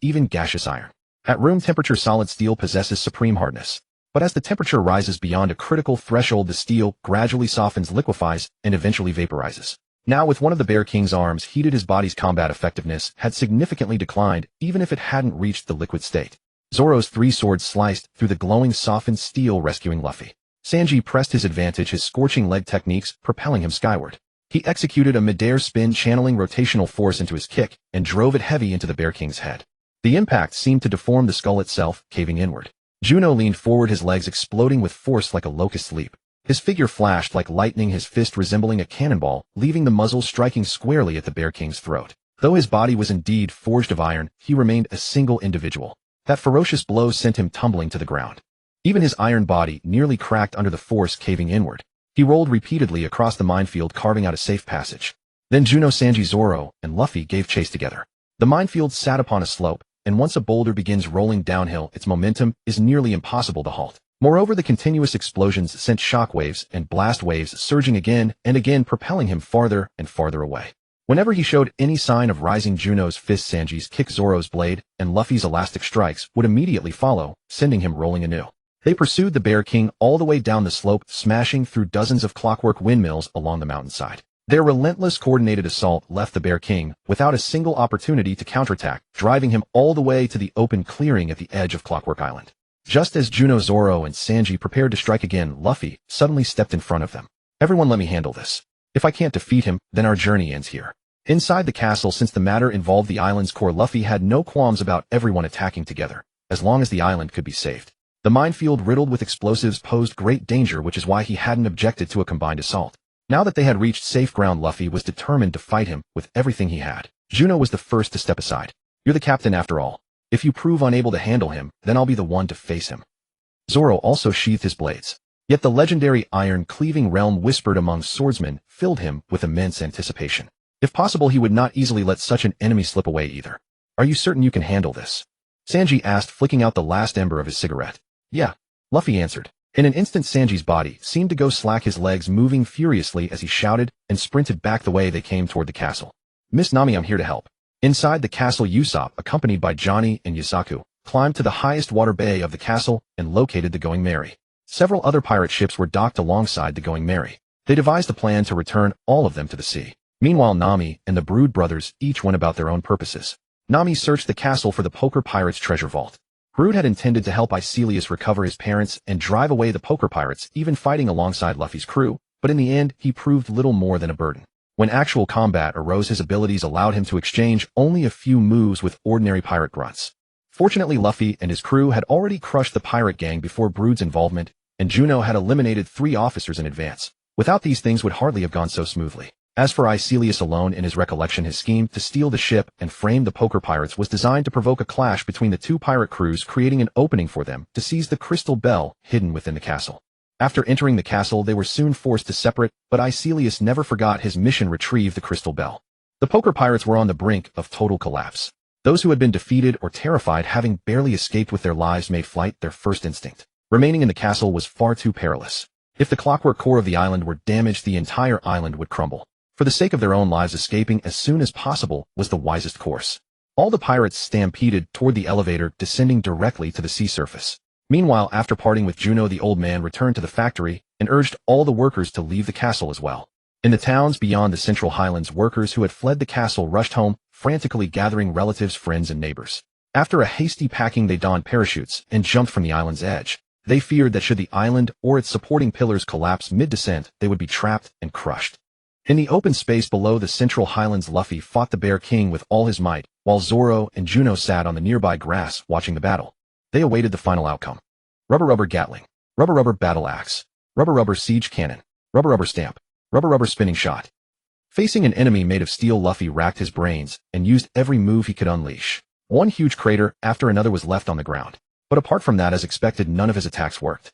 even gaseous iron. At room temperature, solid steel possesses supreme hardness. But as the temperature rises beyond a critical threshold, the steel gradually softens, liquefies, and eventually vaporizes. Now, with one of the Bear King's arms heated, his body's combat effectiveness had significantly declined, even if it hadn't reached the liquid state. Zoro's three swords sliced through the glowing, softened steel, rescuing Luffy. Sanji pressed his advantage, his scorching leg techniques propelling him skyward. He executed a mid-air spin, channeling rotational force into his kick, and drove it heavy into the Bear King's head. The impact seemed to deform the skull itself, caving inward. Juno leaned forward, his legs exploding with force like a locust leap. His figure flashed like lightning, his fist resembling a cannonball, leaving the muzzle striking squarely at the Bear King's throat. Though his body was indeed forged of iron, he remained a single individual. That ferocious blow sent him tumbling to the ground. Even his iron body nearly cracked under the force, caving inward. He rolled repeatedly across the minefield, carving out a safe passage. Then Juno, Sanji, Zoro, and Luffy gave chase together. The minefield sat upon a slope, and once a boulder begins rolling downhill, its momentum is nearly impossible to halt. Moreover, the continuous explosions sent shockwaves and blast waves surging again and again, propelling him farther and farther away. Whenever he showed any sign of rising, Juno's fist, Sanji's kick, Zoro's blade, and Luffy's elastic strikes would immediately follow, sending him rolling anew. They pursued the Bear King all the way down the slope, smashing through dozens of clockwork windmills along the mountainside. Their relentless, coordinated assault left the Bear King without a single opportunity to counterattack, driving him all the way to the open clearing at the edge of Clockwork Island. Just as Juno, Zoro, and Sanji prepared to strike again, Luffy suddenly stepped in front of them. Everyone, let me handle this. If I can't defeat him, then our journey ends here. Inside the castle, since the matter involved the island's core, Luffy had no qualms about everyone attacking together, as long as the island could be saved. The minefield riddled with explosives posed great danger, which is why he hadn't objected to a combined assault. Now that they had reached safe ground, Luffy was determined to fight him with everything he had. Juno was the first to step aside. You're the captain after all. If you prove unable to handle him, then I'll be the one to face him. Zoro also sheathed his blades. Yet the legendary iron-cleaving realm whispered among swordsmen filled him with immense anticipation. If possible, he would not easily let such an enemy slip away either. Are you certain you can handle this? Sanji asked, flicking out the last ember of his cigarette. Yeah, Luffy answered. In an instant, Sanji's body seemed to go slack, his legs moving furiously as he shouted and sprinted back the way they came toward the castle. Miss Nami, I'm here to help. Inside the castle, Usopp, accompanied by Johnny and Yusaku, climbed to the highest water bay of the castle and located the Going Merry. Several other pirate ships were docked alongside the Going Merry. They devised a plan to return all of them to the sea. Meanwhile, Nami and the Brood brothers each went about their own purposes. Nami searched the castle for the poker pirates' treasure vault. Brood had intended to help Icelius recover his parents and drive away the poker pirates, even fighting alongside Luffy's crew, but in the end, he proved little more than a burden. When actual combat arose, his abilities allowed him to exchange only a few moves with ordinary pirate grunts. Fortunately, Luffy and his crew had already crushed the pirate gang before Brood's involvement, and Juno had eliminated 3 officers in advance. Without these, things would hardly have gone so smoothly. As for Icelius alone, in his recollection, his scheme to steal the ship and frame the poker pirates was designed to provoke a clash between the 2 pirate crews, creating an opening for them to seize the crystal bell hidden within the castle. After entering the castle, they were soon forced to separate, but Icelius never forgot his mission: retrieve the crystal bell. The poker pirates were on the brink of total collapse. Those who had been defeated or terrified, having barely escaped with their lives, made flight their first instinct. Remaining in the castle was far too perilous. If the clockwork core of the island were damaged, the entire island would crumble. For the sake of their own lives, escaping as soon as possible was the wisest course. All the pirates stampeded toward the elevator, descending directly to the sea surface. Meanwhile, after parting with Juno, the old man returned to the factory and urged all the workers to leave the castle as well. In the towns beyond the Central Highlands, workers who had fled the castle rushed home, frantically gathering relatives, friends, and neighbors. After a hasty packing, they donned parachutes and jumped from the island's edge. They feared that should the island or its supporting pillars collapse mid-descent, they would be trapped and crushed. In the open space below the Central Highlands, Luffy fought the Bear King with all his might, while Zoro and Juno sat on the nearby grass watching the battle. They awaited the final outcome. Rubber Rubber Gatling. Rubber Rubber Battle Axe. Rubber Rubber Siege Cannon. Rubber Rubber Stamp. Rubber Rubber Spinning Shot. Facing an enemy made of steel, Luffy racked his brains and used every move he could unleash. One huge crater after another was left on the ground. But apart from that, as expected, none of his attacks worked.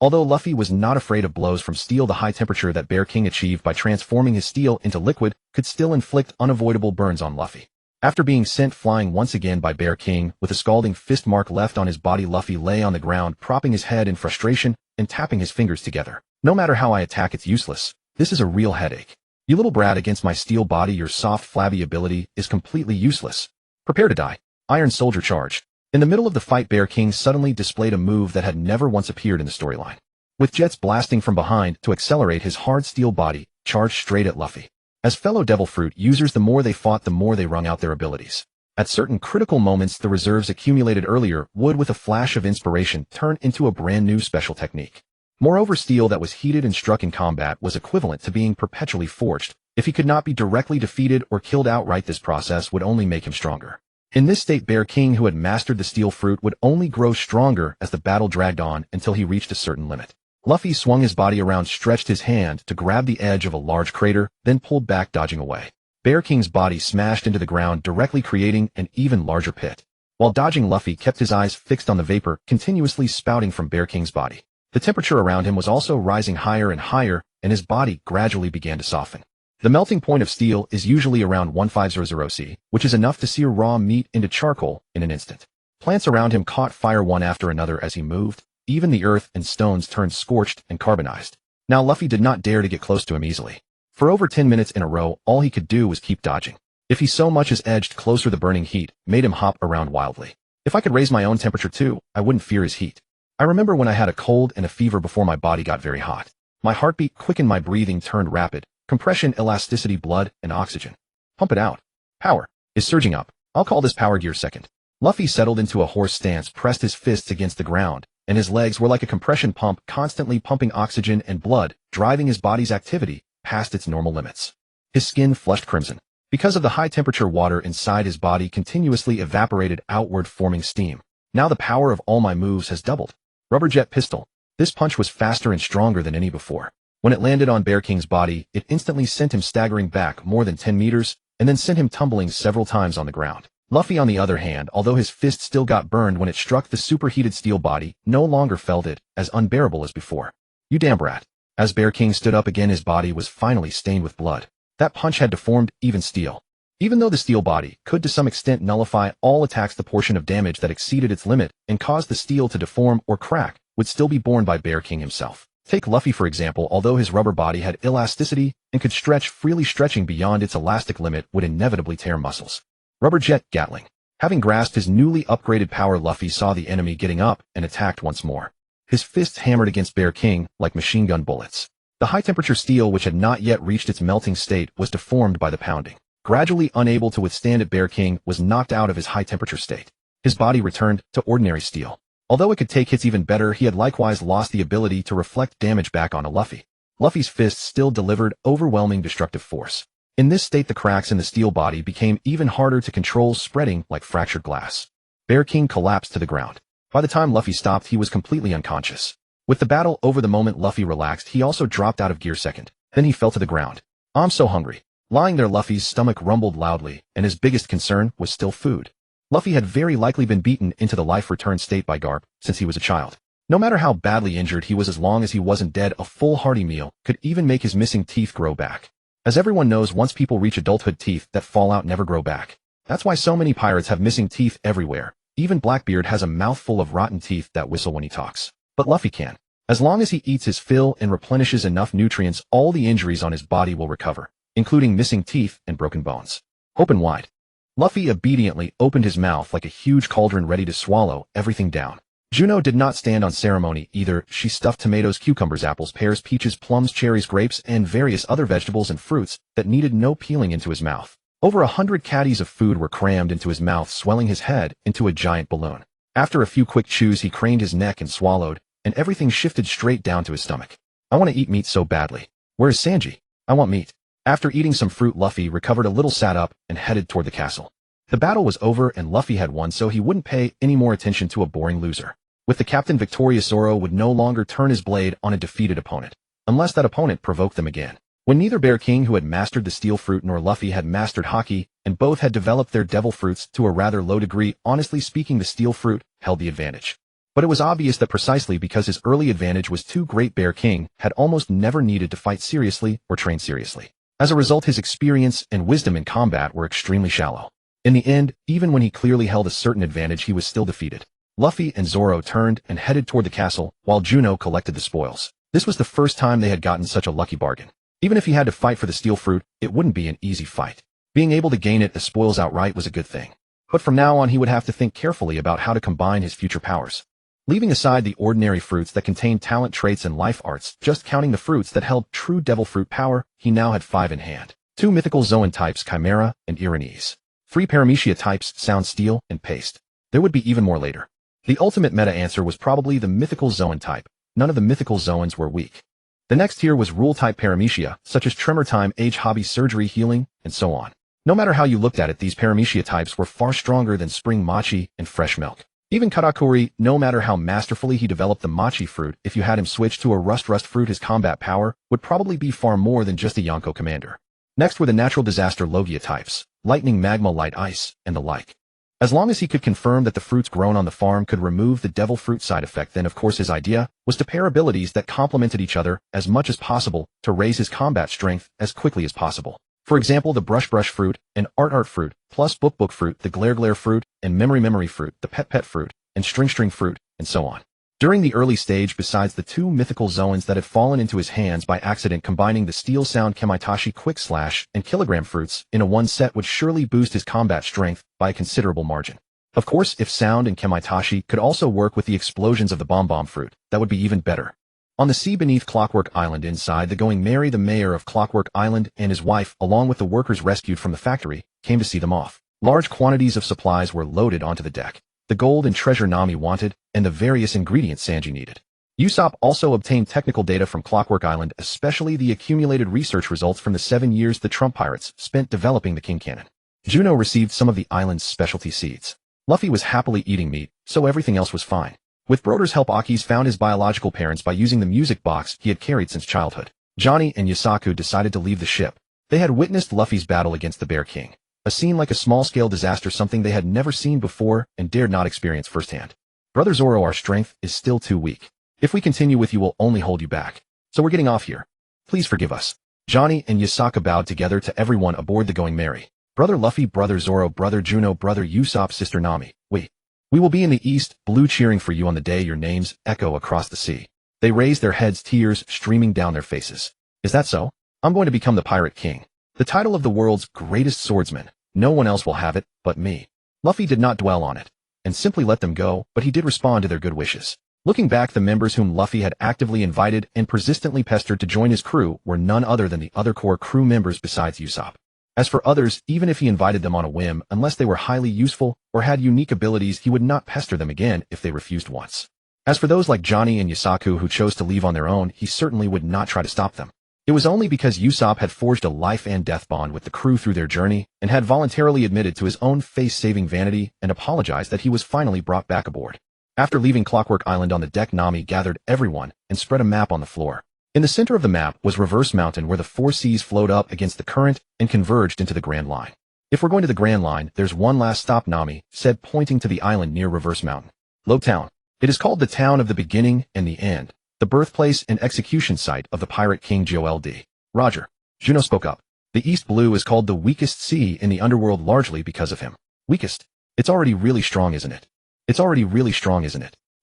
Although Luffy was not afraid of blows from steel, the high temperature that Bear King achieved by transforming his steel into liquid could still inflict unavoidable burns on Luffy. After being sent flying once again by Bear King, with a scalding fist mark left on his body, Luffy lay on the ground, propping his head in frustration and tapping his fingers together. No matter how I attack, it's useless. This is a real headache. You little brat, against my steel body, your soft, flabby ability is completely useless. Prepare to die. Iron Soldier Charge. In the middle of the fight, Bear King suddenly displayed a move that had never once appeared in the storyline. With jets blasting from behind to accelerate, his hard steel body charged straight at Luffy. As fellow Devil Fruit users, the more they fought, the more they wrung out their abilities. At certain critical moments, the reserves accumulated earlier would, with a flash of inspiration, turn into a brand new special technique. Moreover, steel that was heated and struck in combat was equivalent to being perpetually forged. If he could not be directly defeated or killed outright, this process would only make him stronger. In this state, Bear King, who had mastered the steel fruit, would only grow stronger as the battle dragged on until he reached a certain limit. Luffy swung his body around, stretched his hand to grab the edge of a large crater, then pulled back, dodging away. Bear King's body smashed into the ground, directly creating an even larger pit. While dodging, Luffy kept his eyes fixed on the vapor continuously spouting from Bear King's body. The temperature around him was also rising higher and higher, and his body gradually began to soften. The melting point of steel is usually around 1500 C, which is enough to sear raw meat into charcoal in an instant. Plants around him caught fire one after another as he moved. Even the earth and stones turned scorched and carbonized. Now Luffy did not dare to get close to him easily. For over 10 minutes in a row, all he could do was keep dodging. If he so much as edged closer, the burning heat made him hop around wildly. If I could raise my own temperature too, I wouldn't fear his heat. I remember when I had a cold and a fever before my body got very hot. My heartbeat quickened, my breathing turned rapid. Compression, elasticity, blood, and oxygen. Pump it out. Power is surging up. I'll call this power gear second. Luffy settled into a horse stance, pressed his fists against the ground, and his legs were like a compression pump constantly pumping oxygen and blood, driving his body's activity past its normal limits. His skin flushed crimson. Because of the high-temperature water inside his body continuously evaporated outward, forming steam. Now the power of all my moves has doubled. Rubber jet pistol. This punch was faster and stronger than any before. When it landed on Bear King's body, it instantly sent him staggering back more than 10 meters, and then sent him tumbling several times on the ground. Luffy, on the other hand, although his fist still got burned when it struck the superheated steel body, no longer felt it as unbearable as before. You damn brat. As Bear King stood up again, his body was finally stained with blood. That punch had deformed even steel. Even though the steel body could to some extent nullify all attacks, the portion of damage that exceeded its limit and caused the steel to deform or crack would still be borne by Bear King himself. Take Luffy for example. Although his rubber body had elasticity and could stretch freely, stretching beyond its elastic limit would inevitably tear muscles. Rubber jet Gatling. Having grasped his newly upgraded power, Luffy saw the enemy getting up and attacked once more. His fists hammered against Bear King like machine gun bullets. The high-temperature steel, which had not yet reached its melting state, was deformed by the pounding. Gradually unable to withstand it, Bear King was knocked out of his high-temperature state. His body returned to ordinary steel. Although it could take hits even better, he had likewise lost the ability to reflect damage back onto Luffy. Luffy's fists still delivered overwhelming destructive force. In this state, the cracks in the steel body became even harder to control, spreading like fractured glass. Bear King collapsed to the ground. By the time Luffy stopped, he was completely unconscious. With the battle over, the moment Luffy relaxed, he also dropped out of gear second. Then he fell to the ground. I'm so hungry. Lying there, Luffy's stomach rumbled loudly, and his biggest concern was still food. Luffy had very likely been beaten into the life return state by Garp since he was a child. No matter how badly injured he was, as long as he wasn't dead, a full hearty meal could even make his missing teeth grow back. As everyone knows, once people reach adulthood, teeth that fall out never grow back. That's why so many pirates have missing teeth everywhere. Even Blackbeard has a mouthful of rotten teeth that whistle when he talks. But Luffy can. As long as he eats his fill and replenishes enough nutrients, all the injuries on his body will recover, including missing teeth and broken bones. Open wide. Luffy obediently opened his mouth like a huge cauldron, ready to swallow everything down. Juno did not stand on ceremony either. She stuffed tomatoes, cucumbers, apples, pears, peaches, plums, cherries, grapes, and various other vegetables and fruits that needed no peeling into his mouth. Over 100 caddies of food were crammed into his mouth, swelling his head into a giant balloon. After a few quick chews, he craned his neck and swallowed, and everything shifted straight down to his stomach. I want to eat meat so badly. Where's Sanji? I want meat. After eating some fruit, Luffy recovered a little, sat up, and headed toward the castle. The battle was over and Luffy had won, so he wouldn't pay any more attention to a boring loser. With the captain victorious, Zoro would no longer turn his blade on a defeated opponent, unless that opponent provoked them again. When neither Bear King, who had mastered the steel fruit, nor Luffy had mastered Haki, and both had developed their devil fruits to a rather low degree, honestly speaking, the steel fruit held the advantage. But it was obvious that precisely because his early advantage was too great, Bear King had almost never needed to fight seriously or train seriously. As a result, his experience and wisdom in combat were extremely shallow. In the end, even when he clearly held a certain advantage, he was still defeated. Luffy and Zoro turned and headed toward the castle, while Juno collected the spoils. This was the first time they had gotten such a lucky bargain. Even if he had to fight for the steel fruit, it wouldn't be an easy fight. Being able to gain it as spoils outright was a good thing. But from now on, he would have to think carefully about how to combine his future powers. Leaving aside the ordinary fruits that contained talent traits and life arts, just counting the fruits that held true devil fruit power, he now had 5 in hand. 2 mythical Zoan types, Chimera and Iranese. 3 Paramecia types, Sound Steel and Paste. There would be even more later. The ultimate meta answer was probably the mythical Zoan type. None of the mythical Zoans were weak. The next tier was rule type Paramecia, such as Tremor Time, Age, Hobby, Surgery, Healing, and so on. No matter how you looked at it, these Paramecia types were far stronger than Spring Machi and Fresh Milk. Even Katakuri, no matter how masterfully he developed the Machi fruit, if you had him switch to a Rust fruit, his combat power would probably be far more than just a Yonko commander. Next were the natural disaster Logia types, Lightning, Magma, Light, Ice, and the like. As long as he could confirm that the fruits grown on the farm could remove the devil fruit side effect, then of course his idea was to pair abilities that complemented each other as much as possible to raise his combat strength as quickly as possible. For example, the Brush fruit and Art fruit, plus Book fruit, the Glare fruit, and Memory fruit, the Pet fruit, and String fruit, and so on. During the early stage, besides the 2 mythical Zoans that had fallen into his hands by accident, combining the Steel, Sound, Kamaitachi, Quick Slash, and Kilogram fruits in a one set would surely boost his combat strength by a considerable margin. Of course, if Sound and Kamaitachi could also work with the explosions of the Bomb fruit, that would be even better. On the sea beneath Clockwork Island inside the Going Merry, the mayor of Clockwork Island and his wife, along with the workers rescued from the factory, came to see them off. Large quantities of supplies were loaded onto the deck. the gold and treasure Nami wanted, and the various ingredients Sanji needed. Usopp also obtained technical data from Clockwork Island, especially the accumulated research results from the 7 years the Trump Pirates spent developing the King Cannon. Juno received some of the island's specialty seeds. Luffy was happily eating meat, so everything else was fine. With Broder's help, Aki's found his biological parents by using the music box he had carried since childhood. Johnny and Yasaku decided to leave the ship. They had witnessed Luffy's battle against the Bear King, a scene like a small-scale disaster, something they had never seen before and dared not experience firsthand. Brother Zoro, our strength is still too weak. If we continue with you, we'll only hold you back. So we're getting off here. Please forgive us. Johnny and Yasaku bowed together to everyone aboard the Going Merry. Brother Luffy, Brother Zoro, Brother Juno, Brother Usopp, Sister Nami. We will be in the East Blue cheering for you on the day your names echo across the sea. They raised their heads, tears streaming down their faces. Is that so? I'm going to become the Pirate King, the title of the world's greatest swordsman. No one else will have it but me. Luffy did not dwell on it and simply let them go, but he did respond to their good wishes. Looking back, the members whom Luffy had actively invited and persistently pestered to join his crew were none other than the other core crew members besides Usopp. As for others, even if he invited them on a whim, unless they were highly useful or had unique abilities, he would not pester them again if they refused once. As for those like Johnny and Yasaku who chose to leave on their own, he certainly would not try to stop them. It was only because Usopp had forged a life and death bond with the crew through their journey and had voluntarily admitted to his own face-saving vanity and apologized that he was finally brought back aboard. After leaving Clockwork Island on the deck, Nami gathered everyone and spread a map on the floor. In the center of the map was Reverse Mountain, where the 4 seas flowed up against the current and converged into the Grand Line. If we're going to the Grand Line, there's one last stop, Nami said, pointing to the island near Reverse Mountain. Lobe Town. It is called the town of the beginning and the end, the birthplace and execution site of the Pirate King Gold. Roger. Juno spoke up. The East Blue is called the weakest sea in the underworld, largely because of him. Weakest? It's already really strong, isn't it?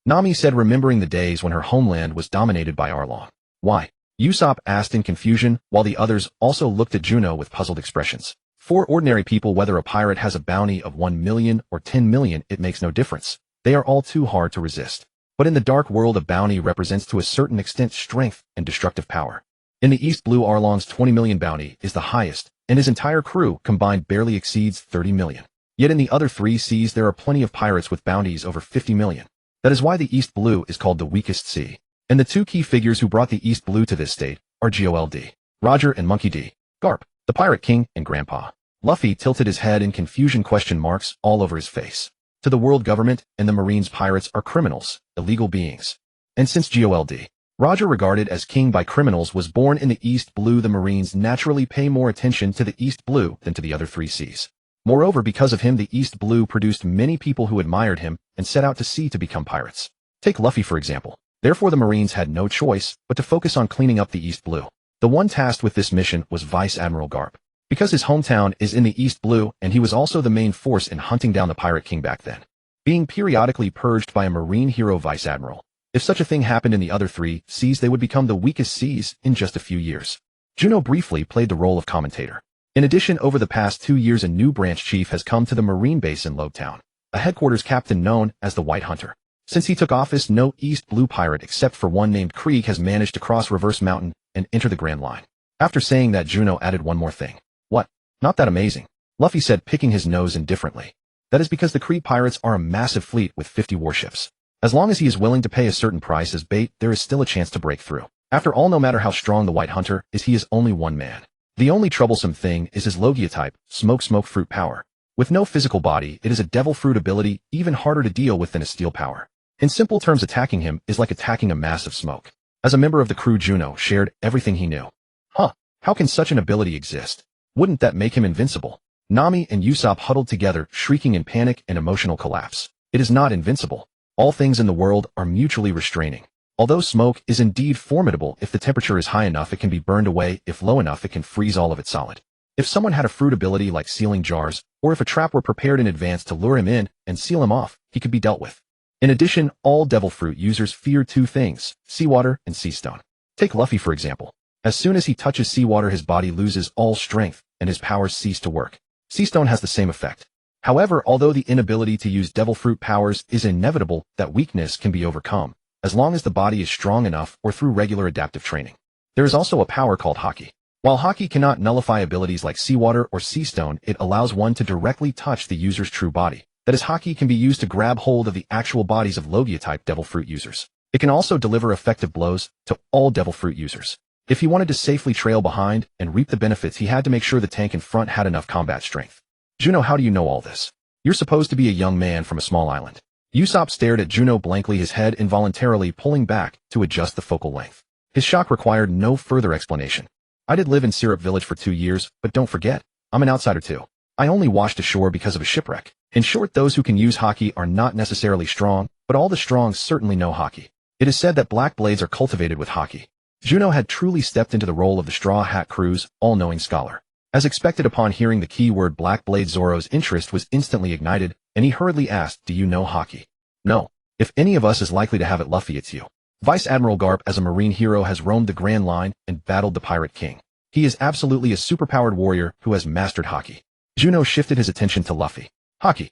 Nami said, remembering the days when her homeland was dominated by Arlong. Why? Usopp asked in confusion, while the others also looked at Juno with puzzled expressions. For ordinary people, whether a pirate has a bounty of 1 million or 10 million, it makes no difference. They are all too hard to resist. But in the dark world, a bounty represents to a certain extent strength and destructive power. In the East Blue, Arlong's 20 million bounty is the highest, and his entire crew combined barely exceeds 30 million. Yet in the other 3 seas, there are plenty of pirates with bounties over 50 million. That is why the East Blue is called the weakest sea. And the 2 key figures who brought the East Blue to this state are Gold, Roger, and Monkey D, Garp, the Pirate King, and Grandpa. Luffy tilted his head in confusion, question marks all over his face. To the world government and the Marines, pirates are criminals, illegal beings. And since Gold, Roger, regarded as king by criminals, was born in the East Blue, the Marines naturally pay more attention to the East Blue than to the other 3 seas. Moreover, because of him, the East Blue produced many people who admired him and set out to sea to become pirates. Take Luffy, for example. Therefore, the Marines had no choice but to focus on cleaning up the East Blue. The one tasked with this mission was Vice Admiral Garp. Because his hometown is in the East Blue, and he was also the main force in hunting down the Pirate King back then, being periodically purged by a Marine hero Vice Admiral. If such a thing happened in the other 3 seas, they would become the weakest seas in just a few years. Juno briefly played the role of commentator. In addition, over the past 2 years, a new branch chief has come to the Marine base in Lobe Town, a headquarters captain known as the White Hunter. Since he took office, no East Blue pirate except for one named Krieg has managed to cross Reverse Mountain and enter the Grand Line. After saying that, Juno added one more thing. What? Not that amazing, Luffy said, picking his nose indifferently. That is because the Krieg pirates are a massive fleet with 50 warships. As long as he is willing to pay a certain price as bait, there is still a chance to break through. After all, no matter how strong the White Hunter is, he is only one man. The only troublesome thing is his Logia type, smoke fruit power. With no physical body, it is a devil fruit ability, even harder to deal with than a steel power. In simple terms, attacking him is like attacking a mass of smoke. As a member of the crew, Juno shared everything he knew. How can such an ability exist? Wouldn't that make him invincible? Nami and Usopp huddled together, shrieking in panic and emotional collapse. It is not invincible. All things in the world are mutually restraining. Although smoke is indeed formidable, if the temperature is high enough, it can be burned away. If low enough, it can freeze all of it solid. If someone had a fruit ability like sealing jars, or if a trap were prepared in advance to lure him in and seal him off, he could be dealt with. In addition, all devil fruit users fear 2 things, seawater and sea stone. Take Luffy, for example. As soon as he touches seawater, his body loses all strength and his powers cease to work. Sea stone has the same effect. However, although the inability to use devil fruit powers is inevitable, that weakness can be overcome, as long as the body is strong enough or through regular adaptive training. There is also a power called Haki. While Haki cannot nullify abilities like seawater or sea stone, it allows one to directly touch the user's true body, That is, haki can be used to grab hold of the actual bodies of Logia-type devil fruit users. It can also deliver effective blows to all devil fruit users. If he wanted to safely trail behind and reap the benefits, he had to make sure the tank in front had enough combat strength. Juno, how do you know all this? You're supposed to be a young man from a small island. Usopp stared at Juno blankly, his head involuntarily pulling back to adjust the focal length. His shock required no further explanation. I did live in Syrup Village for 2 years, but don't forget, I'm an outsider too. I only washed ashore because of a shipwreck. In short, those who can use haki are not necessarily strong, but all the strong certainly know haki. It is said that black blades are cultivated with haki. Juno had truly stepped into the role of the Straw Hat Crew's all-knowing scholar. As expected, upon hearing the keyword black blade, Zoro's interest was instantly ignited, and he hurriedly asked, "Do you know haki?" "No. If any of us is likely to have it, Luffy, it's you." Vice Admiral Garp, as a marine hero, has roamed the Grand Line and battled the Pirate King. He is absolutely a superpowered warrior who has mastered haki. Juno shifted his attention to Luffy. Haki?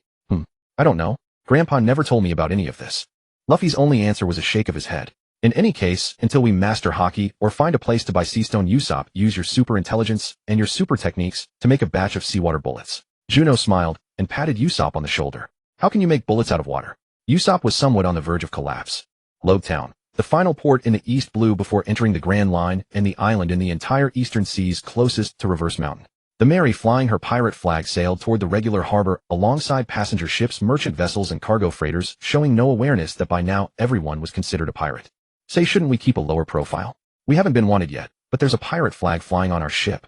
I don't know. Grandpa never told me about any of this. Luffy's only answer was a shake of his head. In any case, until we master haki or find a place to buy seastone, Usopp, use your super intelligence and your super techniques to make a batch of seawater bullets. Juno smiled and patted Usopp on the shoulder. How can you make bullets out of water? Usopp was somewhat on the verge of collapse. Logtown, the final port in the East Blue before entering the Grand Line and the island in the entire eastern seas closest to Reverse Mountain. The Mary, flying her pirate flag, sailed toward the regular harbor alongside passenger ships, merchant vessels, and cargo freighters, showing no awareness that by now everyone was considered a pirate. Say, shouldn't we keep a lower profile? We haven't been wanted yet, but there's a pirate flag flying on our ship.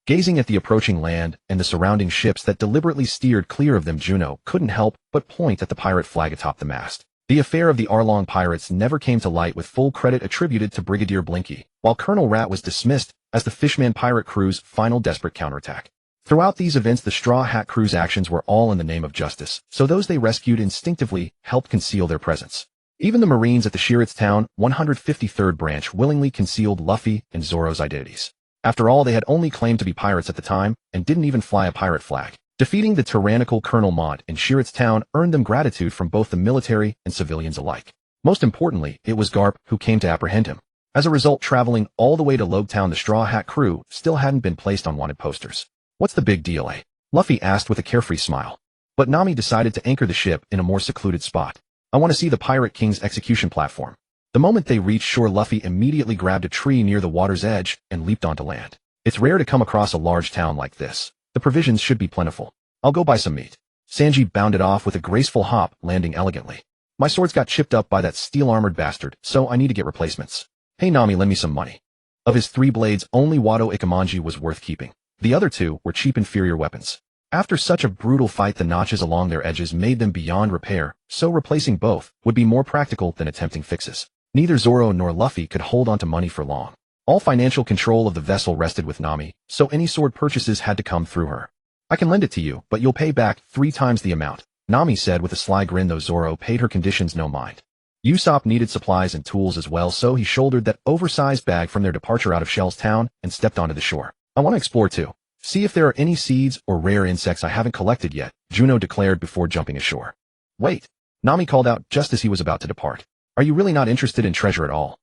Gazing at the approaching land and the surrounding ships that deliberately steered clear of them, Juno couldn't help but point at the pirate flag atop the mast. The affair of the Arlong pirates never came to light, with full credit attributed to Brigadier Blinky, while Colonel Rat was dismissed as the Fishman pirate crew's final desperate counterattack. Throughout these events, the Straw Hat Crew's actions were all in the name of justice, so those they rescued instinctively helped conceal their presence. Even the Marines at the Shiritz Town 153rd Branch willingly concealed Luffy and Zoro's identities. After all, they had only claimed to be pirates at the time and didn't even fly a pirate flag. Defeating the tyrannical Colonel Mont in Shiritz Town earned them gratitude from both the military and civilians alike. Most importantly, it was Garp who came to apprehend him. As a result, traveling all the way to Logtown, the Straw Hat Crew still hadn't been placed on wanted posters. "What's the big deal, eh?" Luffy asked with a carefree smile. But Nami decided to anchor the ship in a more secluded spot. "I want to see the Pirate King's execution platform." The moment they reached shore, Luffy immediately grabbed a tree near the water's edge and leaped onto land. It's rare to come across a large town like this. The provisions should be plentiful. "I'll go buy some meat." Sanji bounded off with a graceful hop, landing elegantly. "My swords got chipped up by that steel-armored bastard, so I need to get replacements. Hey Nami, lend me some money." Of his 3 blades, only Wado Ikamanji was worth keeping. The other 2 were cheap inferior weapons. After such a brutal fight, the notches along their edges made them beyond repair, so replacing both would be more practical than attempting fixes. Neither Zoro nor Luffy could hold on to money for long. All financial control of the vessel rested with Nami, so any sword purchases had to come through her. "I can lend it to you, but you'll pay back 3 times the amount," Nami said with a sly grin, though Zoro paid her conditions no mind. Usopp needed supplies and tools as well, so he shouldered that oversized bag from their departure out of Shell's Town and stepped onto the shore. "I want to explore too. See if there are any seeds or rare insects I haven't collected yet," Juno declared before jumping ashore. "Wait," Nami called out just as he was about to depart. "Are you really not interested in treasure at all?"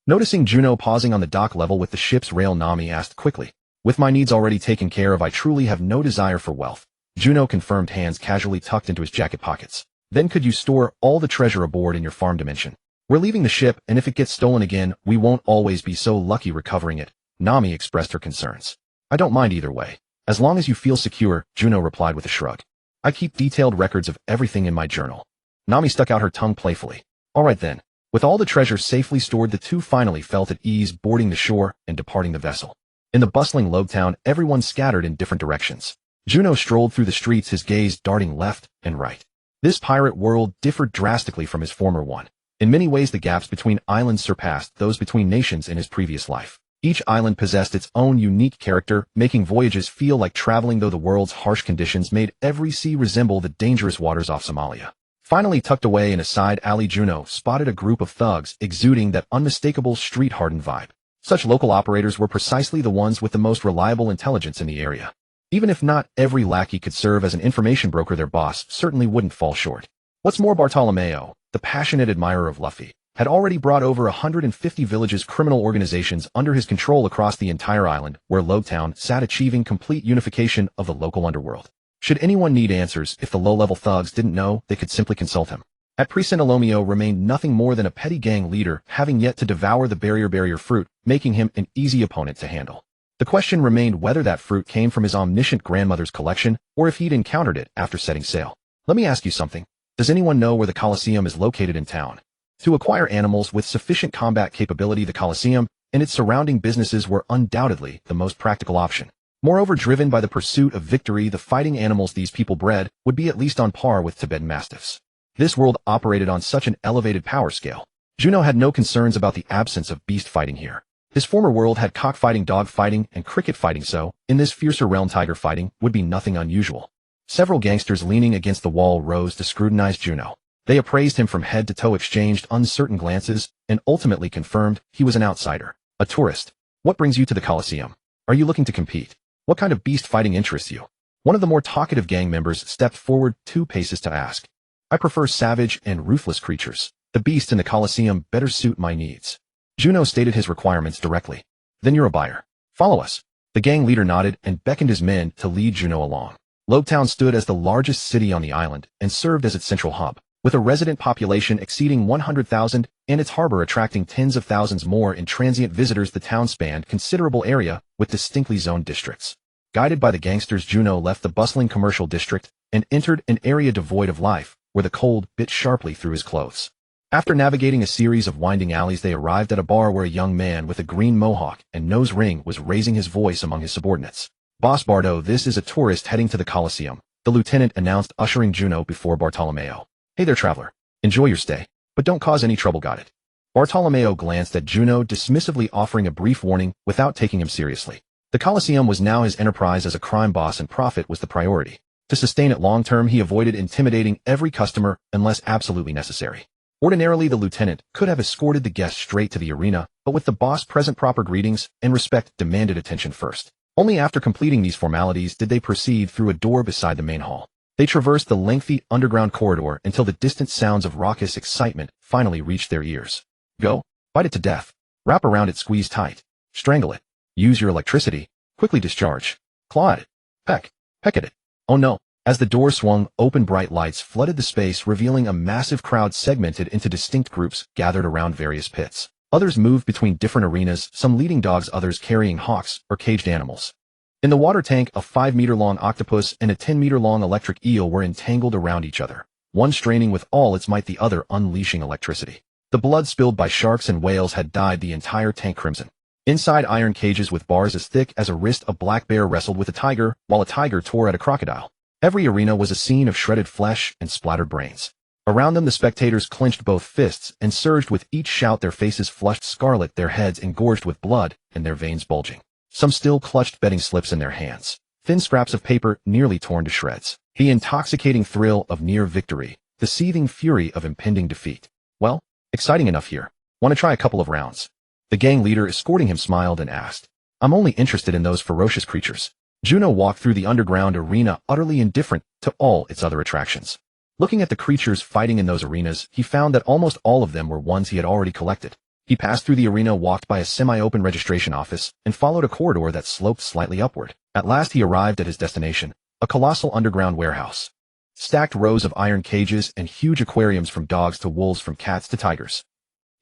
Noticing Juno pausing on the dock level with the ship's rail, Nami asked quickly. "With my needs already taken care of, I truly have no desire for wealth," Juno confirmed, hands casually tucked into his jacket pockets. "Then could you store all the treasure aboard in your farm dimension? We're leaving the ship, and if it gets stolen again, we won't always be so lucky recovering it." Nami expressed her concerns. "I don't mind either way, as long as you feel secure," Juno replied with a shrug. "I keep detailed records of everything in my journal." Nami stuck out her tongue playfully. "All right then." With all the treasure safely stored, the 2 finally felt at ease, boarding the shore and departing the vessel. In the bustling Logtown, everyone scattered in different directions. Juno strolled through the streets, his gaze darting left and right. This pirate world differed drastically from his former one. In many ways, the gaps between islands surpassed those between nations in his previous life. Each island possessed its own unique character, making voyages feel like traveling, though the world's harsh conditions made every sea resemble the dangerous waters off Somalia. Finally tucked away in a side alley, Juno spotted a group of thugs exuding that unmistakable street-hardened vibe. Such local operators were precisely the ones with the most reliable intelligence in the area. Even if not every lackey could serve as an information broker, their boss certainly wouldn't fall short. What's more, Bartolomeo, the passionate admirer of Luffy, had already brought over 150 villages, criminal organizations under his control across the entire island, where Logtown sat, achieving complete unification of the local underworld. Should anyone need answers, if the low-level thugs didn't know, they could simply consult him. At present, Alomio remained nothing more than a petty gang leader, having yet to devour the barrier fruit, making him an easy opponent to handle. The question remained whether that fruit came from his omniscient grandmother's collection, or if he'd encountered it after setting sail. Let me ask you something. Does anyone know where the Colosseum is located in town? To acquire animals with sufficient combat capability, the Colosseum and its surrounding businesses were undoubtedly the most practical option. Moreover, driven by the pursuit of victory, the fighting animals these people bred would be at least on par with Tibetan mastiffs. This world operated on such an elevated power scale. Juno had no concerns about the absence of beast fighting here. His former world had cockfighting, dog fighting, and cricket fighting, so in this fiercer realm tiger fighting would be nothing unusual. Several gangsters leaning against the wall rose to scrutinize Juno. They appraised him from head to toe, exchanged uncertain glances, and ultimately confirmed he was an outsider, a tourist. What brings you to the Colosseum? Are you looking to compete? What kind of beast fighting interests you? One of the more talkative gang members stepped forward 2 paces to ask. I prefer savage and ruthless creatures. The beasts in the Colosseum better suit my needs. Juno stated his requirements directly. Then you're a buyer. Follow us. The gang leader nodded and beckoned his men to lead Juno along. Lobetown stood as the largest city on the island and served as its central hub, with a resident population exceeding 100,000 and its harbor attracting tens of thousands more in transient visitors. The town spanned considerable area with distinctly zoned districts. Guided by the gangsters, Juno left the bustling commercial district and entered an area devoid of life, where the cold bit sharply through his clothes. After navigating a series of winding alleys, they arrived at a bar where a young man with a green mohawk and nose ring was raising his voice among his subordinates. Boss Bardo, this is a tourist heading to the Colosseum, the lieutenant announced, ushering Juno before Bartolomeo. Hey there, traveler. Enjoy your stay, but don't cause any trouble, got it? Bartolomeo glanced at Juno, dismissively offering a brief warning without taking him seriously. The Colosseum was now his enterprise as a crime boss, and profit was the priority. To sustain it long term, he avoided intimidating every customer unless absolutely necessary. Ordinarily, the lieutenant could have escorted the guest straight to the arena, but with the boss present, proper greetings and respect demanded attention first. Only after completing these formalities did they proceed through a door beside the main hall. They traversed the lengthy underground corridor until the distant sounds of raucous excitement finally reached their ears. Go, bite it to death. Wrap around it, squeeze tight. Strangle it. Use your electricity. Quickly discharge. Claw at it. Peck at it. Oh no. As the door swung open, bright lights flooded the space, revealing a massive crowd segmented into distinct groups gathered around various pits. Others moved between different arenas, some leading dogs, others carrying hawks or caged animals. In the water tank, a 5-meter-long octopus and a 10-meter-long electric eel were entangled around each other, one straining with all its might, the other unleashing electricity. The blood spilled by sharks and whales had dyed the entire tank crimson. Inside iron cages with bars as thick as a wrist, a black bear wrestled with a tiger, while a tiger tore at a crocodile. Every arena was a scene of shredded flesh and splattered brains. Around them, the spectators clenched both fists and surged with each shout, their faces flushed scarlet, their heads engorged with blood, and their veins bulging. Some still clutched betting slips in their hands, thin scraps of paper nearly torn to shreds. The intoxicating thrill of near victory, the seething fury of impending defeat. Well, exciting enough here. Want to try a couple of rounds? The gang leader escorting him smiled and asked. I'm only interested in those ferocious creatures. Juno walked through the underground arena, utterly indifferent to all its other attractions. Looking at the creatures fighting in those arenas, he found that almost all of them were ones he had already collected. He passed through the arena, walked by a semi-open registration office, and followed a corridor that sloped slightly upward. At last he arrived at his destination, a colossal underground warehouse. Stacked rows of iron cages and huge aquariums, from dogs to wolves, from cats to tigers.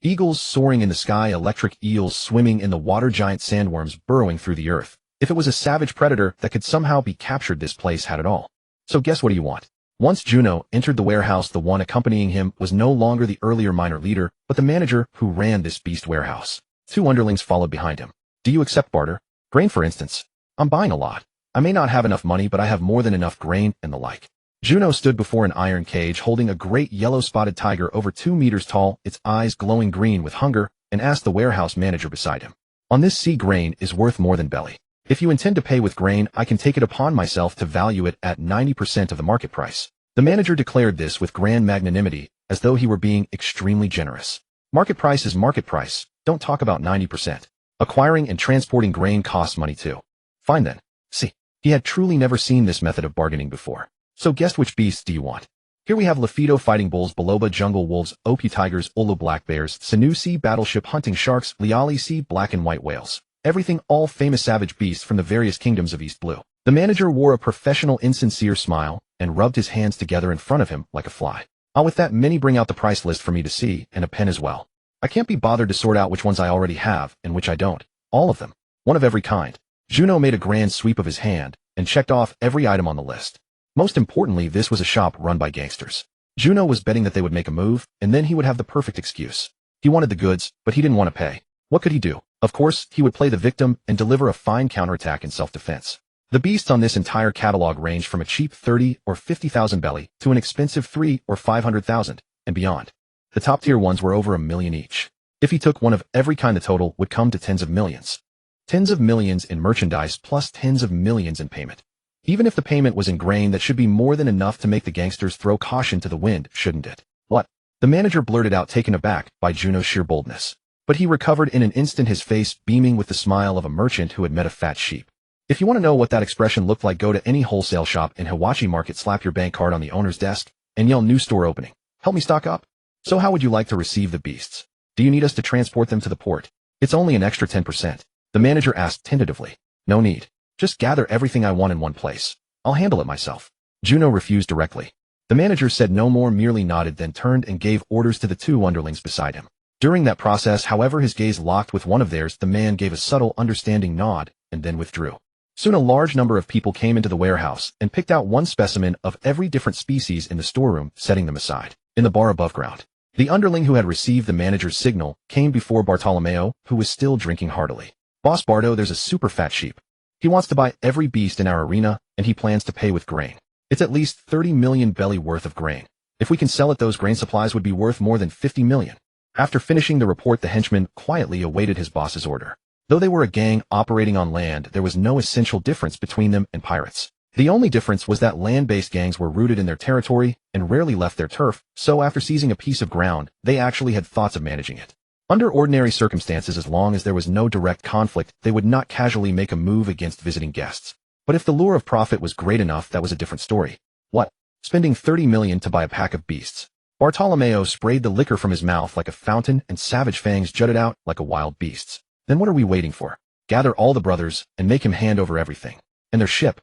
Eagles soaring in the sky, electric eels swimming in the water, giant sandworms burrowing through the earth. If it was a savage predator that could somehow be captured, this place had it all. So guess what do you want? Once Juno entered the warehouse, the one accompanying him was no longer the earlier minor leader, but the manager who ran this beast warehouse. 2 underlings followed behind him. Do you accept barter? Grain, for instance. I'm buying a lot. I may not have enough money, but I have more than enough grain and the like. Juno stood before an iron cage holding a great yellow-spotted tiger over 2 meters tall, its eyes glowing green with hunger, and asked the warehouse manager beside him. On this sea, grain is worth more than belly. If you intend to pay with grain, I can take it upon myself to value it at 90% of the market price. The manager declared this with grand magnanimity, as though he were being extremely generous. Market price is market price. Don't talk about 90%. Acquiring and transporting grain costs money too. Fine then. See, he had truly never seen this method of bargaining before. So guess which beasts do you want? Here we have Lafido fighting bulls, Baloba jungle wolves, Opi tigers, Olo black bears, Sanu sea battleship hunting sharks, Liali sea black and white whales. Everything, all famous savage beasts from the various kingdoms of East Blue. The manager wore a professional, insincere smile and rubbed his hands together in front of him like a fly. With that, Minnie, bring out the price list for me to see, and a pen as well. I can't be bothered to sort out which ones I already have and which I don't. All of them. One of every kind. Juno made a grand sweep of his hand and checked off every item on the list. Most importantly, this was a shop run by gangsters. Juno was betting that they would make a move, and then he would have the perfect excuse. He wanted the goods, but he didn't want to pay. What could he do? Of course, he would play the victim and deliver a fine counterattack in self-defense. The beasts on this entire catalog ranged from a cheap 30 or 50,000 belly to an expensive 3 or 500,000 and beyond. The top-tier ones were over $1 million each. If he took one of every kind, the total would come to tens of millions. Tens of millions in merchandise plus tens of millions in payment. Even if the payment was in grain, that should be more than enough to make the gangsters throw caution to the wind, shouldn't it? What? The manager blurted out, taken aback by Juno's sheer boldness. But he recovered in an instant, his face beaming with the smile of a merchant who had met a fat sheep. If you want to know what that expression looked like, go to any wholesale shop in Hiwachi Market, slap your bank card on the owner's desk, and yell, "New store opening. Help me stock up." So how would you like to receive the beasts? Do you need us to transport them to the port? It's only an extra 10%. The manager asked tentatively. No need. Just gather everything I want in one place. I'll handle it myself. Juno refused directly. The manager said no more, merely nodded, then turned and gave orders to the two underlings beside him. During that process, however, his gaze locked with one of theirs. The man gave a subtle, understanding nod and then withdrew. Soon a large number of people came into the warehouse and picked out one specimen of every different species in the storeroom, setting them aside. In the bar above ground, the underling who had received the manager's signal came before Bartolomeo, who was still drinking heartily. "Boss Bardo, there's a super fat sheep. He wants to buy every beast in our arena, and he plans to pay with grain. It's at least 30 million belly worth of grain. If we can sell it, those grain supplies would be worth more than 50 million. After finishing the report, the henchman quietly awaited his boss's order. Though they were a gang operating on land, there was no essential difference between them and pirates. The only difference was that land-based gangs were rooted in their territory and rarely left their turf, so after seizing a piece of ground, they actually had thoughts of managing it. Under ordinary circumstances, as long as there was no direct conflict, they would not casually make a move against visiting guests. But if the lure of profit was great enough, that was a different story. What? Spending 30 million to buy a pack of beasts? Bartolomeo sprayed the liquor from his mouth like a fountain, and savage fangs jutted out like a wild beast's. Then what are we waiting for? Gather all the brothers and make him hand over everything. And their ship.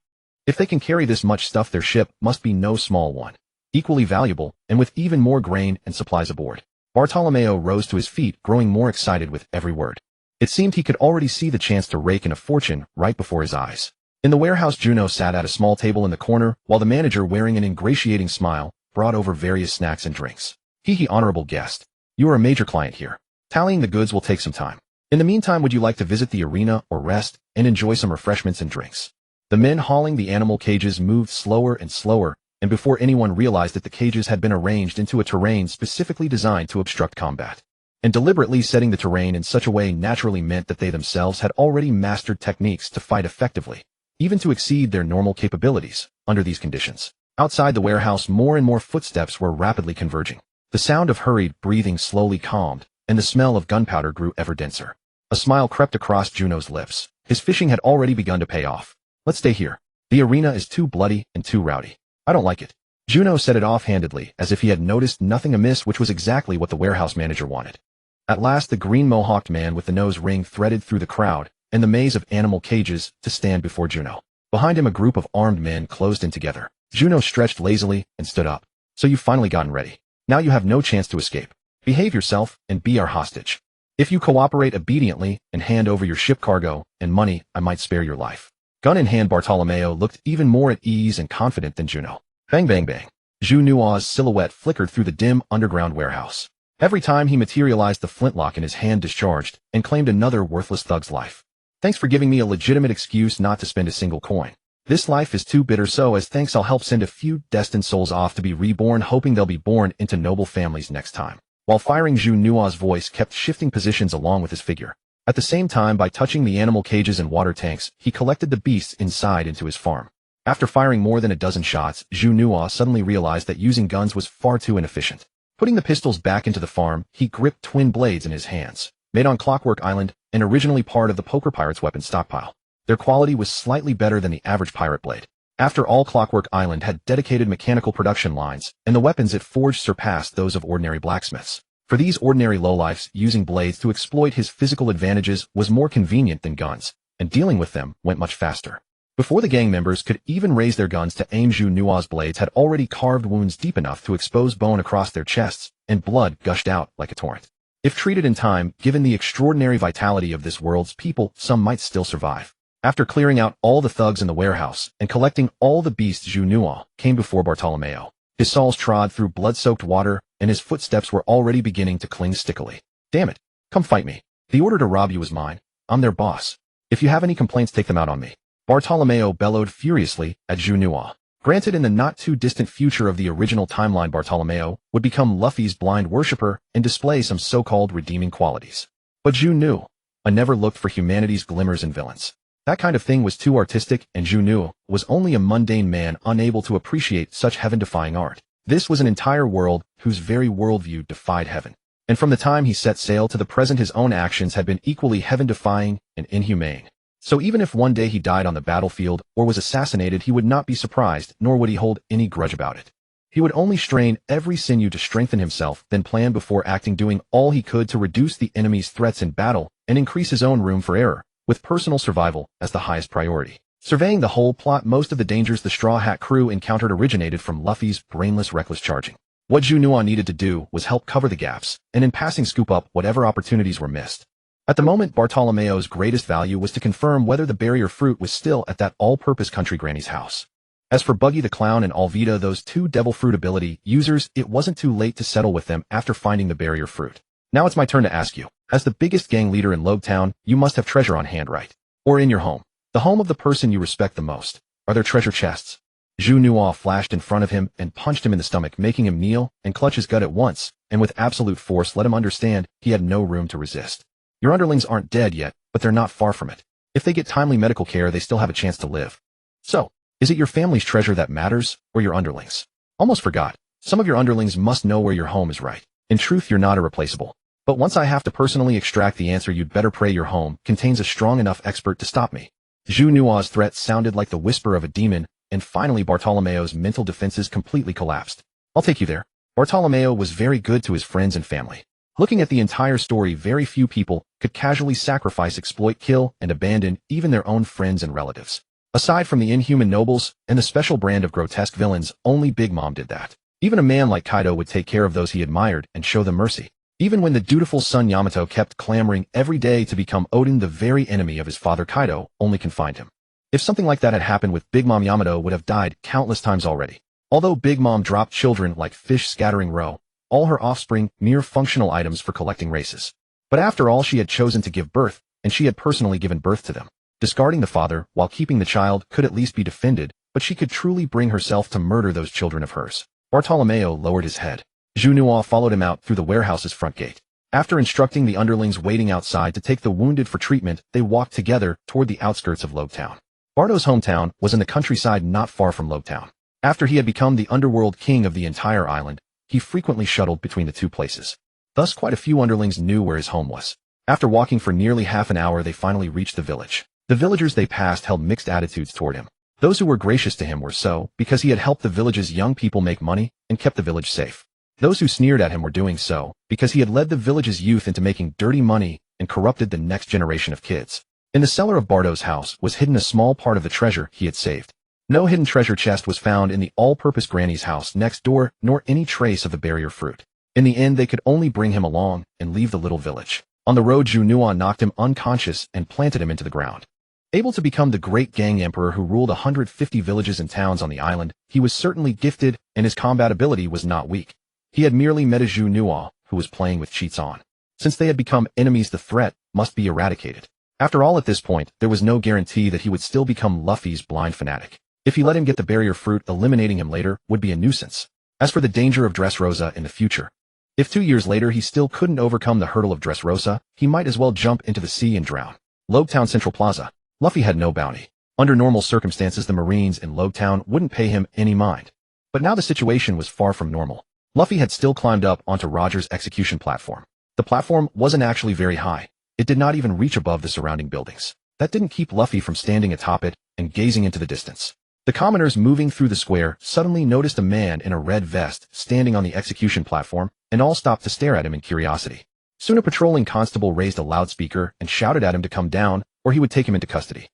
If they can carry this much stuff, their ship must be no small one. Equally valuable, and with even more grain and supplies aboard. Bartolomeo rose to his feet, growing more excited with every word. It seemed he could already see the chance to rake in a fortune right before his eyes. In the warehouse, Juno sat at a small table in the corner, while the manager, wearing an ingratiating smile, brought over various snacks and drinks. He, honorable guest. You are a major client here. Tallying the goods will take some time. In the meantime, would you like to visit the arena or rest and enjoy some refreshments and drinks? The men hauling the animal cages moved slower and slower, and before anyone realized it, the cages had been arranged into a terrain specifically designed to obstruct combat. And deliberately setting the terrain in such a way naturally meant that they themselves had already mastered techniques to fight effectively, even to exceed their normal capabilities under these conditions. Outside the warehouse, more and more footsteps were rapidly converging. The sound of hurried breathing slowly calmed, and the smell of gunpowder grew ever denser. A smile crept across Juno's lips. His fishing had already begun to pay off. Let's stay here. The arena is too bloody and too rowdy. I don't like it. Juno said it offhandedly, as if he had noticed nothing amiss, which was exactly what the warehouse manager wanted. At last, the green mohawked man with the nose ring threaded through the crowd and the maze of animal cages to stand before Juno. Behind him, a group of armed men closed in together. Juno stretched lazily and stood up. So you've finally gotten ready. Now you have no chance to escape. Behave yourself and be our hostage. If you cooperate obediently and hand over your ship cargo and money, I might spare your life. Gun in hand, Bartolomeo looked even more at ease and confident than Juno. Bang, bang, bang. Juno's silhouette flickered through the dim underground warehouse. Every time he materialized, the flintlock in his hand discharged and claimed another worthless thug's life. Thanks for giving me a legitimate excuse not to spend a single coin. This life is too bitter, so as thanks I'll help send a few destined souls off to be reborn, hoping they'll be born into noble families next time. While firing, Juno's voice kept shifting positions along with his figure. At the same time, by touching the animal cages and water tanks, he collected the beasts inside into his farm. After firing more than a dozen shots, Juno suddenly realized that using guns was far too inefficient. Putting the pistols back into the farm, he gripped twin blades in his hands, made on Clockwork Island and originally part of the poker pirate's weapon stockpile. Their quality was slightly better than the average pirate blade. After all, Clockwork Island had dedicated mechanical production lines, and the weapons it forged surpassed those of ordinary blacksmiths. For these ordinary lowlifes, using blades to exploit his physical advantages was more convenient than guns, and dealing with them went much faster. Before the gang members could even raise their guns to aim, Juno's blades had already carved wounds deep enough to expose bone across their chests, and blood gushed out like a torrent. If treated in time, given the extraordinary vitality of this world's people, some might still survive. After clearing out all the thugs in the warehouse and collecting all the beasts, Juno came before Bartolomeo. His soles trod through blood-soaked water, and his footsteps were already beginning to cling stickily. Damn it. Come fight me. The order to rob you is mine. I'm their boss. If you have any complaints, take them out on me. Bartolomeo bellowed furiously at Juno. Granted, in the not-too-distant future of the original timeline, Bartolomeo would become Luffy's blind worshipper and display some so-called redeeming qualities. But Juno never looked for humanity's glimmers and villains. That kind of thing was too artistic, and Juno was only a mundane man unable to appreciate such heaven-defying art. This was an entire world whose very worldview defied heaven. And from the time he set sail to the present, his own actions had been equally heaven-defying and inhumane. So even if one day he died on the battlefield or was assassinated, he would not be surprised, nor would he hold any grudge about it. He would only strain every sinew to strengthen himself, then plan before acting, doing all he could to reduce the enemy's threats in battle and increase his own room for error, with personal survival as the highest priority. Surveying the whole plot, most of the dangers the Straw Hat crew encountered originated from Luffy's brainless, reckless charging. What Juno needed to do was help cover the gaps, and in passing scoop up whatever opportunities were missed. At the moment, Bartolomeo's greatest value was to confirm whether the barrier fruit was still at that all-purpose country granny's house. As for Buggy the Clown and Alvida, those two devil fruit ability users, it wasn't too late to settle with them after finding the barrier fruit. Now it's my turn to ask you. As the biggest gang leader in Lobetown, you must have treasure on hand, right? Or in your home. The home of the person you respect the most. Are there treasure chests? Juno flashed in front of him and punched him in the stomach, making him kneel and clutch his gut at once, and with absolute force let him understand he had no room to resist. Your underlings aren't dead yet, but they're not far from it. If they get timely medical care, they still have a chance to live. So, is it your family's treasure that matters, or your underlings? Almost forgot. Some of your underlings must know where your home is, right? In truth, you're not irreplaceable. But once I have to personally extract the answer, you'd better pray your home contains a strong enough expert to stop me. Juno's threat sounded like the whisper of a demon, and finally Bartolomeo's mental defenses completely collapsed. I'll take you there. Bartolomeo was very good to his friends and family. Looking at the entire story, very few people could casually sacrifice, exploit, kill, and abandon even their own friends and relatives. Aside from the inhuman nobles and the special brand of grotesque villains, only Big Mom did that. Even a man like Kaido would take care of those he admired and show them mercy. Even when the dutiful son Yamato kept clamoring every day to become Odin, the very enemy of his father, Kaido only confined him. If something like that had happened with Big Mom, Yamato would have died countless times already. Although Big Mom dropped children like fish scattering roe, all her offspring mere functional items for collecting races. But after all, she had chosen to give birth, and she had personally given birth to them. Discarding the father while keeping the child could at least be defended, but she could truly bring herself to murder those children of hers. Bartolomeo lowered his head. Juno followed him out through the warehouse's front gate. After instructing the underlings waiting outside to take the wounded for treatment, they walked together toward the outskirts of Lobetown. Bardo's hometown was in the countryside not far from Lobetown. After he had become the underworld king of the entire island, he frequently shuttled between the two places. Thus quite a few underlings knew where his home was. After walking for nearly half an hour, they finally reached the village. The villagers they passed held mixed attitudes toward him. Those who were gracious to him were so because he had helped the village's young people make money and kept the village safe. Those who sneered at him were doing so because he had led the village's youth into making dirty money and corrupted the next generation of kids. In the cellar of Bardo's house was hidden a small part of the treasure he had saved. No hidden treasure chest was found in the all-purpose granny's house next door, nor any trace of the barrier fruit. In the end, they could only bring him along and leave the little village. On the road, Juno knocked him unconscious and planted him into the ground. Able to become the great gang emperor who ruled 150 villages and towns on the island, he was certainly gifted, and his combat ability was not weak. He had merely met a Juno who was playing with cheats on. Since they had become enemies, the threat must be eradicated. After all, at this point, there was no guarantee that he would still become Luffy's blind fanatic. If he let him get the barrier fruit, eliminating him later would be a nuisance. As for the danger of Dressrosa in the future, if 2 years later he still couldn't overcome the hurdle of Dressrosa, he might as well jump into the sea and drown. Lobetown Central Plaza. Luffy had no bounty. Under normal circumstances, the Marines in Lobetown wouldn't pay him any mind. But now the situation was far from normal. Luffy had still climbed up onto Roger's execution platform. The platform wasn't actually very high. It did not even reach above the surrounding buildings. That didn't keep Luffy from standing atop it and gazing into the distance. The commoners moving through the square suddenly noticed a man in a red vest standing on the execution platform, and all stopped to stare at him in curiosity. Soon a patrolling constable raised a loudspeaker and shouted at him to come down, or he would take him into custody.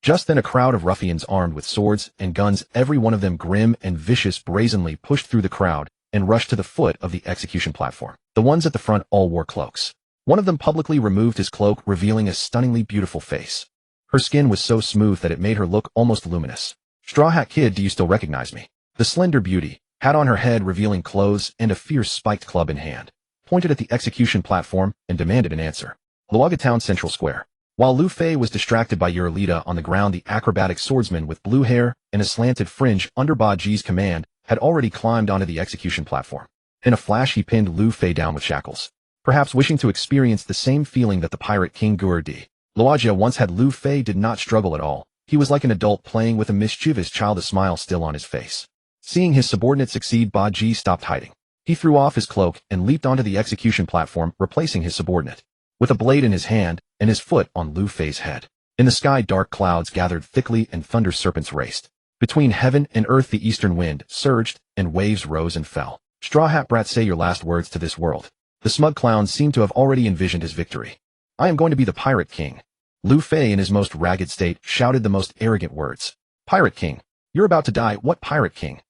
Just then a crowd of ruffians armed with swords and guns, every one of them grim and vicious, brazenly pushed through the crowd and rushed to the foot of the execution platform. The ones at the front all wore cloaks. One of them publicly removed his cloak, revealing a stunningly beautiful face. Her skin was so smooth that it made her look almost luminous. "Straw Hat Kid, do you still recognize me?" The slender beauty, hat on her head revealing clothes and a fierce spiked club in hand, pointed at the execution platform and demanded an answer. Luaga Town Central Square. While Lu Fei was distracted by Eurolita on the ground, the acrobatic swordsman with blue hair and a slanted fringe under Ba Ji's command had already climbed onto the execution platform. In a flash he pinned Lu Fei down with shackles, perhaps wishing to experience the same feeling that the pirate king Guerdi Luagia once had. Lu Fei did not struggle at all. He was like an adult playing with a mischievous child, a smile still on his face. Seeing his subordinate succeed, Ba Ji stopped hiding. He threw off his cloak and leaped onto the execution platform, replacing his subordinate, with a blade in his hand and his foot on Lu Fei's head. In the sky, dark clouds gathered thickly and thunder serpents raced. Between heaven and earth the eastern wind surged and waves rose and fell. "Straw Hat Brat, say your last words to this world." The smug clown seemed to have already envisioned his victory. "I am going to be the pirate king." Lu Fei, in his most ragged state, shouted the most arrogant words. "Pirate king? You're about to die. What pirate king?"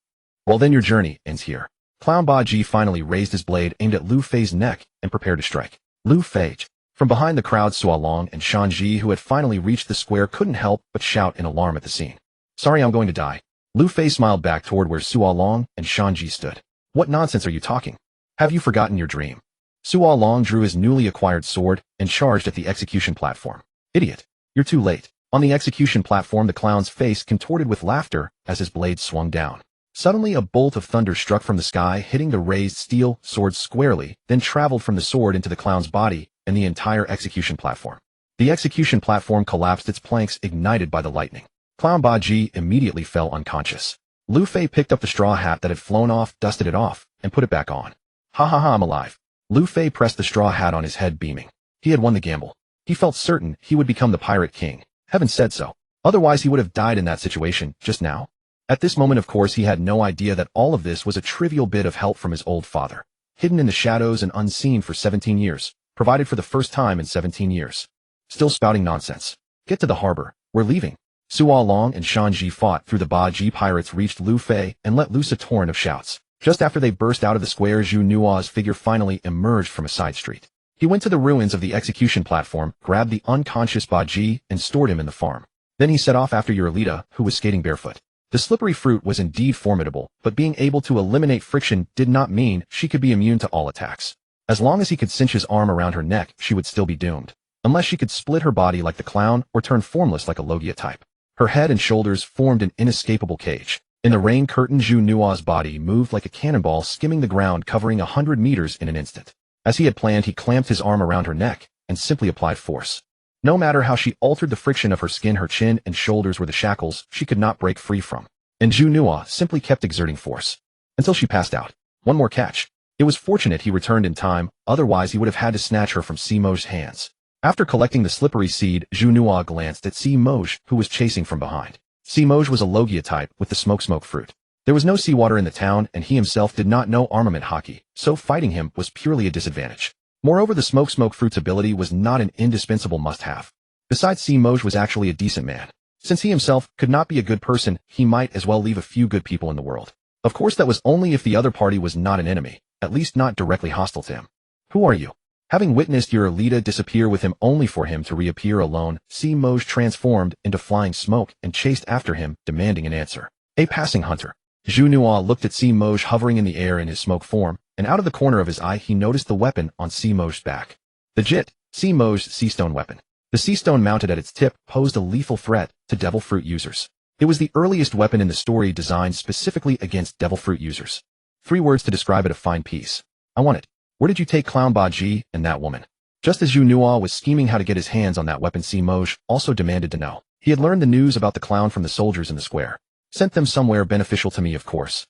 "Well, then your journey ends here." Clown Ba Ji finally raised his blade, aimed at Lu Fei's neck, and prepared to strike. Lu Fei. From behind the crowd, Sua Long and Shanji, who had finally reached the square, couldn't help but shout in alarm at the scene. "Sorry, I'm going to die." Lu Fei smiled back toward where Sua Long and Shanji stood. "What nonsense are you talking? Have you forgotten your dream?" Sua Long drew his newly acquired sword and charged at the execution platform. "Idiot, you're too late." On the execution platform, the clown's face contorted with laughter as his blade swung down. Suddenly a bolt of thunder struck from the sky, hitting the raised steel sword squarely, then traveled from the sword into the clown's body and the entire execution platform. The execution platform collapsed, its planks ignited by the lightning. Clown Ba Ji immediately fell unconscious. Lu Fei picked up the straw hat that had flown off, dusted it off, and put it back on. "Ha ha ha, I'm alive." Lu Fei pressed the straw hat on his head, beaming. He had won the gamble. He felt certain he would become the pirate king. Heaven said so. Otherwise he would have died in that situation just now. At this moment, of course, he had no idea that all of this was a trivial bit of help from his old father, hidden in the shadows and unseen for 17 years, provided for the first time in 17 years. Still spouting nonsense. "Get to the harbor. We're leaving." Sua Long and Shanji fought through the Ba Ji pirates, reached Lu Fei, and let loose a torrent of shouts. Just after they burst out of the square, Zhu Nua's figure finally emerged from a side street. He went to the ruins of the execution platform, grabbed the unconscious Ba Ji, and stored him in the farm. Then he set off after Eurolita, who was skating barefoot. The slippery fruit was indeed formidable, but being able to eliminate friction did not mean she could be immune to all attacks. As long as he could cinch his arm around her neck, she would still be doomed, unless she could split her body like the clown or turn formless like a Logia type. Her head and shoulders formed an inescapable cage. In the rain curtain, Zhu Nua's body moved like a cannonball, skimming the ground, covering 100 meters in an instant. As he had planned, he clamped his arm around her neck and simply applied force. No matter how she altered the friction of her skin, her chin and shoulders were the shackles she could not break free from. And Zhu Nua simply kept exerting force until she passed out. One more catch. It was fortunate he returned in time, otherwise he would have had to snatch her from Simo's hands. After collecting the slippery seed, Zhu Nua glanced at Simo, who was chasing from behind. Simo was a Logia type with the smoke fruit. There was no seawater in the town, and he himself did not know armament hockey, so fighting him was purely a disadvantage. Moreover, the smoke fruit's ability was not an indispensable must-have. Besides, Simo was actually a decent man. Since he himself could not be a good person, he might as well leave a few good people in the world. Of course, that was only if the other party was not an enemy, at least not directly hostile to him. "Who are you?" Having witnessed Eurolita disappear with him only for him to reappear alone, Simo transformed into flying smoke and chased after him, demanding an answer. "A passing hunter." Zhu Nua looked at Simo hovering in the air in his smoke form, and out of the corner of his eye he noticed the weapon on Simo's back. The Jit, Simo's sea stone weapon. The sea stone mounted at its tip posed a lethal threat to devil fruit users. It was the earliest weapon in the story designed specifically against devil fruit users. 3 words to describe it: a fine piece. "I want it. Where did you take Clown Ba Ji and that woman?" Just as Zhu Nua was scheming how to get his hands on that weapon, Simo also demanded to know. He had learned the news about the clown from the soldiers in the square. "Sent them somewhere beneficial to me, of course."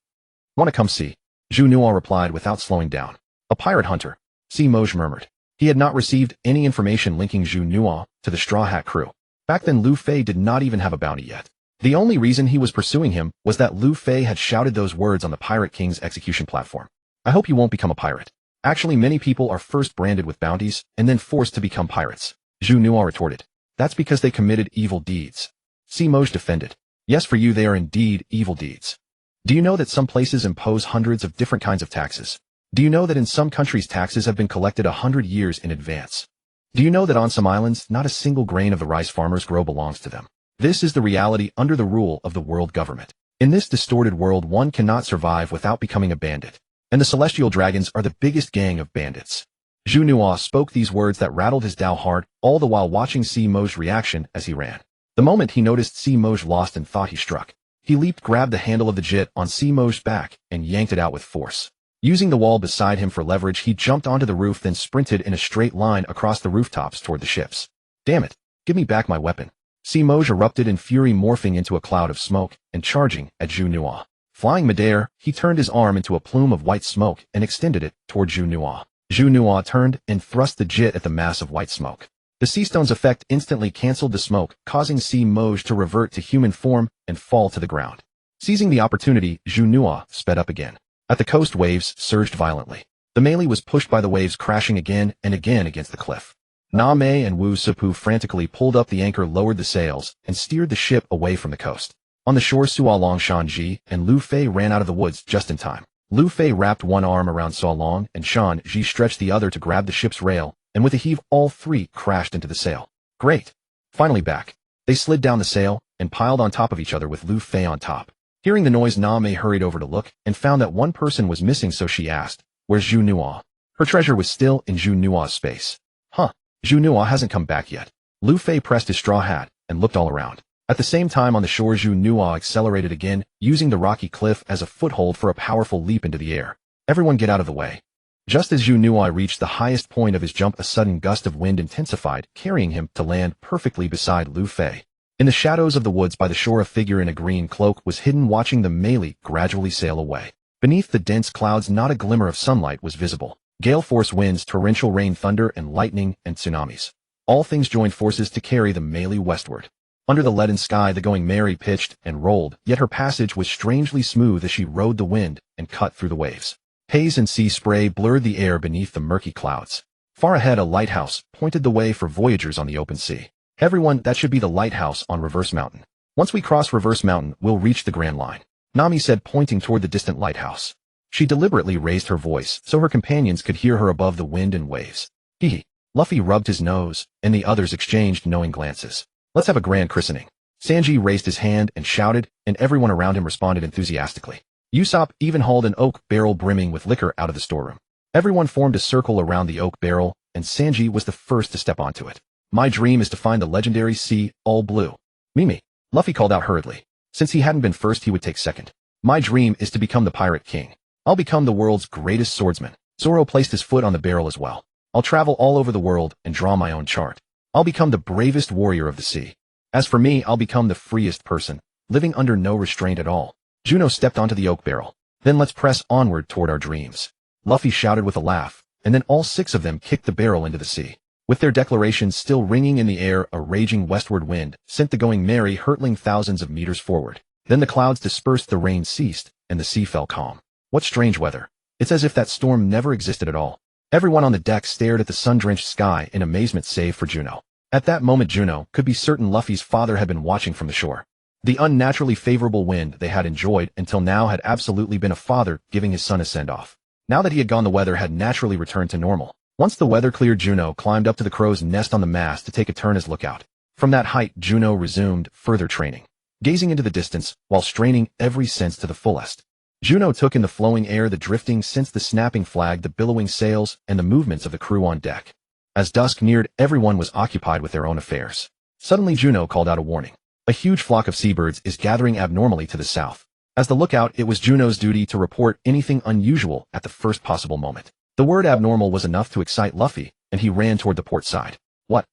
"Want to come see?" Zhu Nua replied without slowing down. "A pirate hunter," Simo murmured. He had not received any information linking Zhu Nua to the Straw Hat crew. Back then, Lu Fei did not even have a bounty yet. The only reason he was pursuing him was that Lu Fei had shouted those words on the Pirate King's execution platform. "I hope you won't become a pirate." Actually, many people are first branded with bounties and then forced to become pirates. Zhu Nua retorted. "That's because they committed evil deeds." Sea Moj defended. Yes, for you they are indeed evil deeds. Do you know that some places impose hundreds of different kinds of taxes? Do you know that in some countries taxes have been collected 100 years in advance? Do you know that on some islands, not a single grain of the rice farmers grow belongs to them? This is the reality under the rule of the world government. In this distorted world, one cannot survive without becoming a bandit. And the celestial dragons are the biggest gang of bandits. Juno spoke these words that rattled his Dao heart, all the while watching Sea Moj's reaction as he ran. The moment he noticed Sea Moj lost and thought he struck, he leaped, grabbed the handle of the jit on Sea Moj's back, and yanked it out with force. Using the wall beside him for leverage, he jumped onto the roof, then sprinted in a straight line across the rooftops toward the ships. Damn it! Give me back my weapon. Sea Moj erupted in fury, morphing into a cloud of smoke and charging at Juno. Flying midair, he turned his arm into a plume of white smoke and extended it toward Juno. Juno turned and thrust the jit at the mass of white smoke. The sea stone's effect instantly canceled the smoke, causing Sea Moj to revert to human form and fall to the ground. Seizing the opportunity, Juno sped up again. At the coast, waves surged violently. The melee was pushed by the waves, crashing again and again against the cliff. Na-Mei and Usopp frantically pulled up the anchor, lowered the sails, and steered the ship away from the coast. On the shore, Sualong, Shanji, and Lu Fei ran out of the woods just in time. Lu Fei wrapped one arm around Sualong, and Shanji stretched the other to grab the ship's rail, and with a heave, all three crashed into the sail. Great! Finally back. They slid down the sail and piled on top of each other with Lu Fei on top. Hearing the noise, Na-Mei hurried over to look and found that one person was missing, so she asked, "Where's Juno?" Her treasure was still in Juno's space. Huh, Juno hasn't come back yet. Lu Fei pressed his straw hat and looked all around. At the same time, on the shore, Juno accelerated again, using the rocky cliff as a foothold for a powerful leap into the air. Everyone get out of the way. Just as Juno reached the highest point of his jump, a sudden gust of wind intensified, carrying him to land perfectly beside Lu Fei. In the shadows of the woods by the shore, a figure in a green cloak was hidden, watching the melee gradually sail away. Beneath the dense clouds, not a glimmer of sunlight was visible. Gale force winds, torrential rain, thunder and lightning, and tsunamis. All things joined forces to carry the melee westward. Under the leaden sky, the Going Merry pitched and rolled, yet her passage was strangely smooth as she rode the wind and cut through the waves. Haze and sea spray blurred the air beneath the murky clouds. Far ahead, a lighthouse pointed the way for voyagers on the open sea. Everyone, that should be the lighthouse on Reverse Mountain. Once we cross Reverse Mountain, we'll reach the Grand Line, Nami said, pointing toward the distant lighthouse. She deliberately raised her voice so her companions could hear her above the wind and waves. Hee. Luffy rubbed his nose, and the others exchanged knowing glances. Let's have a grand christening. Sanji raised his hand and shouted, and everyone around him responded enthusiastically. Usopp even hauled an oak barrel brimming with liquor out of the storeroom. Everyone formed a circle around the oak barrel, and Sanji was the first to step onto it. My dream is to find the legendary sea, all blue. Mimi, Luffy called out hurriedly. Since he hadn't been first, he would take second. My dream is to become the pirate king. I'll become the world's greatest swordsman. Zoro placed his foot on the barrel as well. I'll travel all over the world and draw my own chart. I'll become the bravest warrior of the sea. As for me, I'll become the freest person, living under no restraint at all. Juno stepped onto the oak barrel. Then let's press onward toward our dreams. Luffy shouted with a laugh, and then all six of them kicked the barrel into the sea. With their declarations still ringing in the air, a raging westward wind sent the Going Merry hurtling thousands of meters forward. Then the clouds dispersed, the rain ceased, and the sea fell calm. What strange weather. It's as if that storm never existed at all. Everyone on the deck stared at the sun-drenched sky in amazement, save for Juno. At that moment, Juno could be certain Luffy's father had been watching from the shore. The unnaturally favorable wind they had enjoyed until now had absolutely been a father giving his son a send-off. Now that he had gone, the weather had naturally returned to normal. Once the weather cleared, Juno climbed up to the crow's nest on the mast to take a turn as lookout. From that height, Juno resumed further training, gazing into the distance while straining every sense to the fullest. Juno took in the flowing air, the drifting scents, the snapping flag, the billowing sails, and the movements of the crew on deck. As dusk neared, everyone was occupied with their own affairs. Suddenly, Juno called out a warning. A huge flock of seabirds is gathering abnormally to the south. As the lookout, it was Juno's duty to report anything unusual at the first possible moment. The word abnormal was enough to excite Luffy, and he ran toward the port side. What?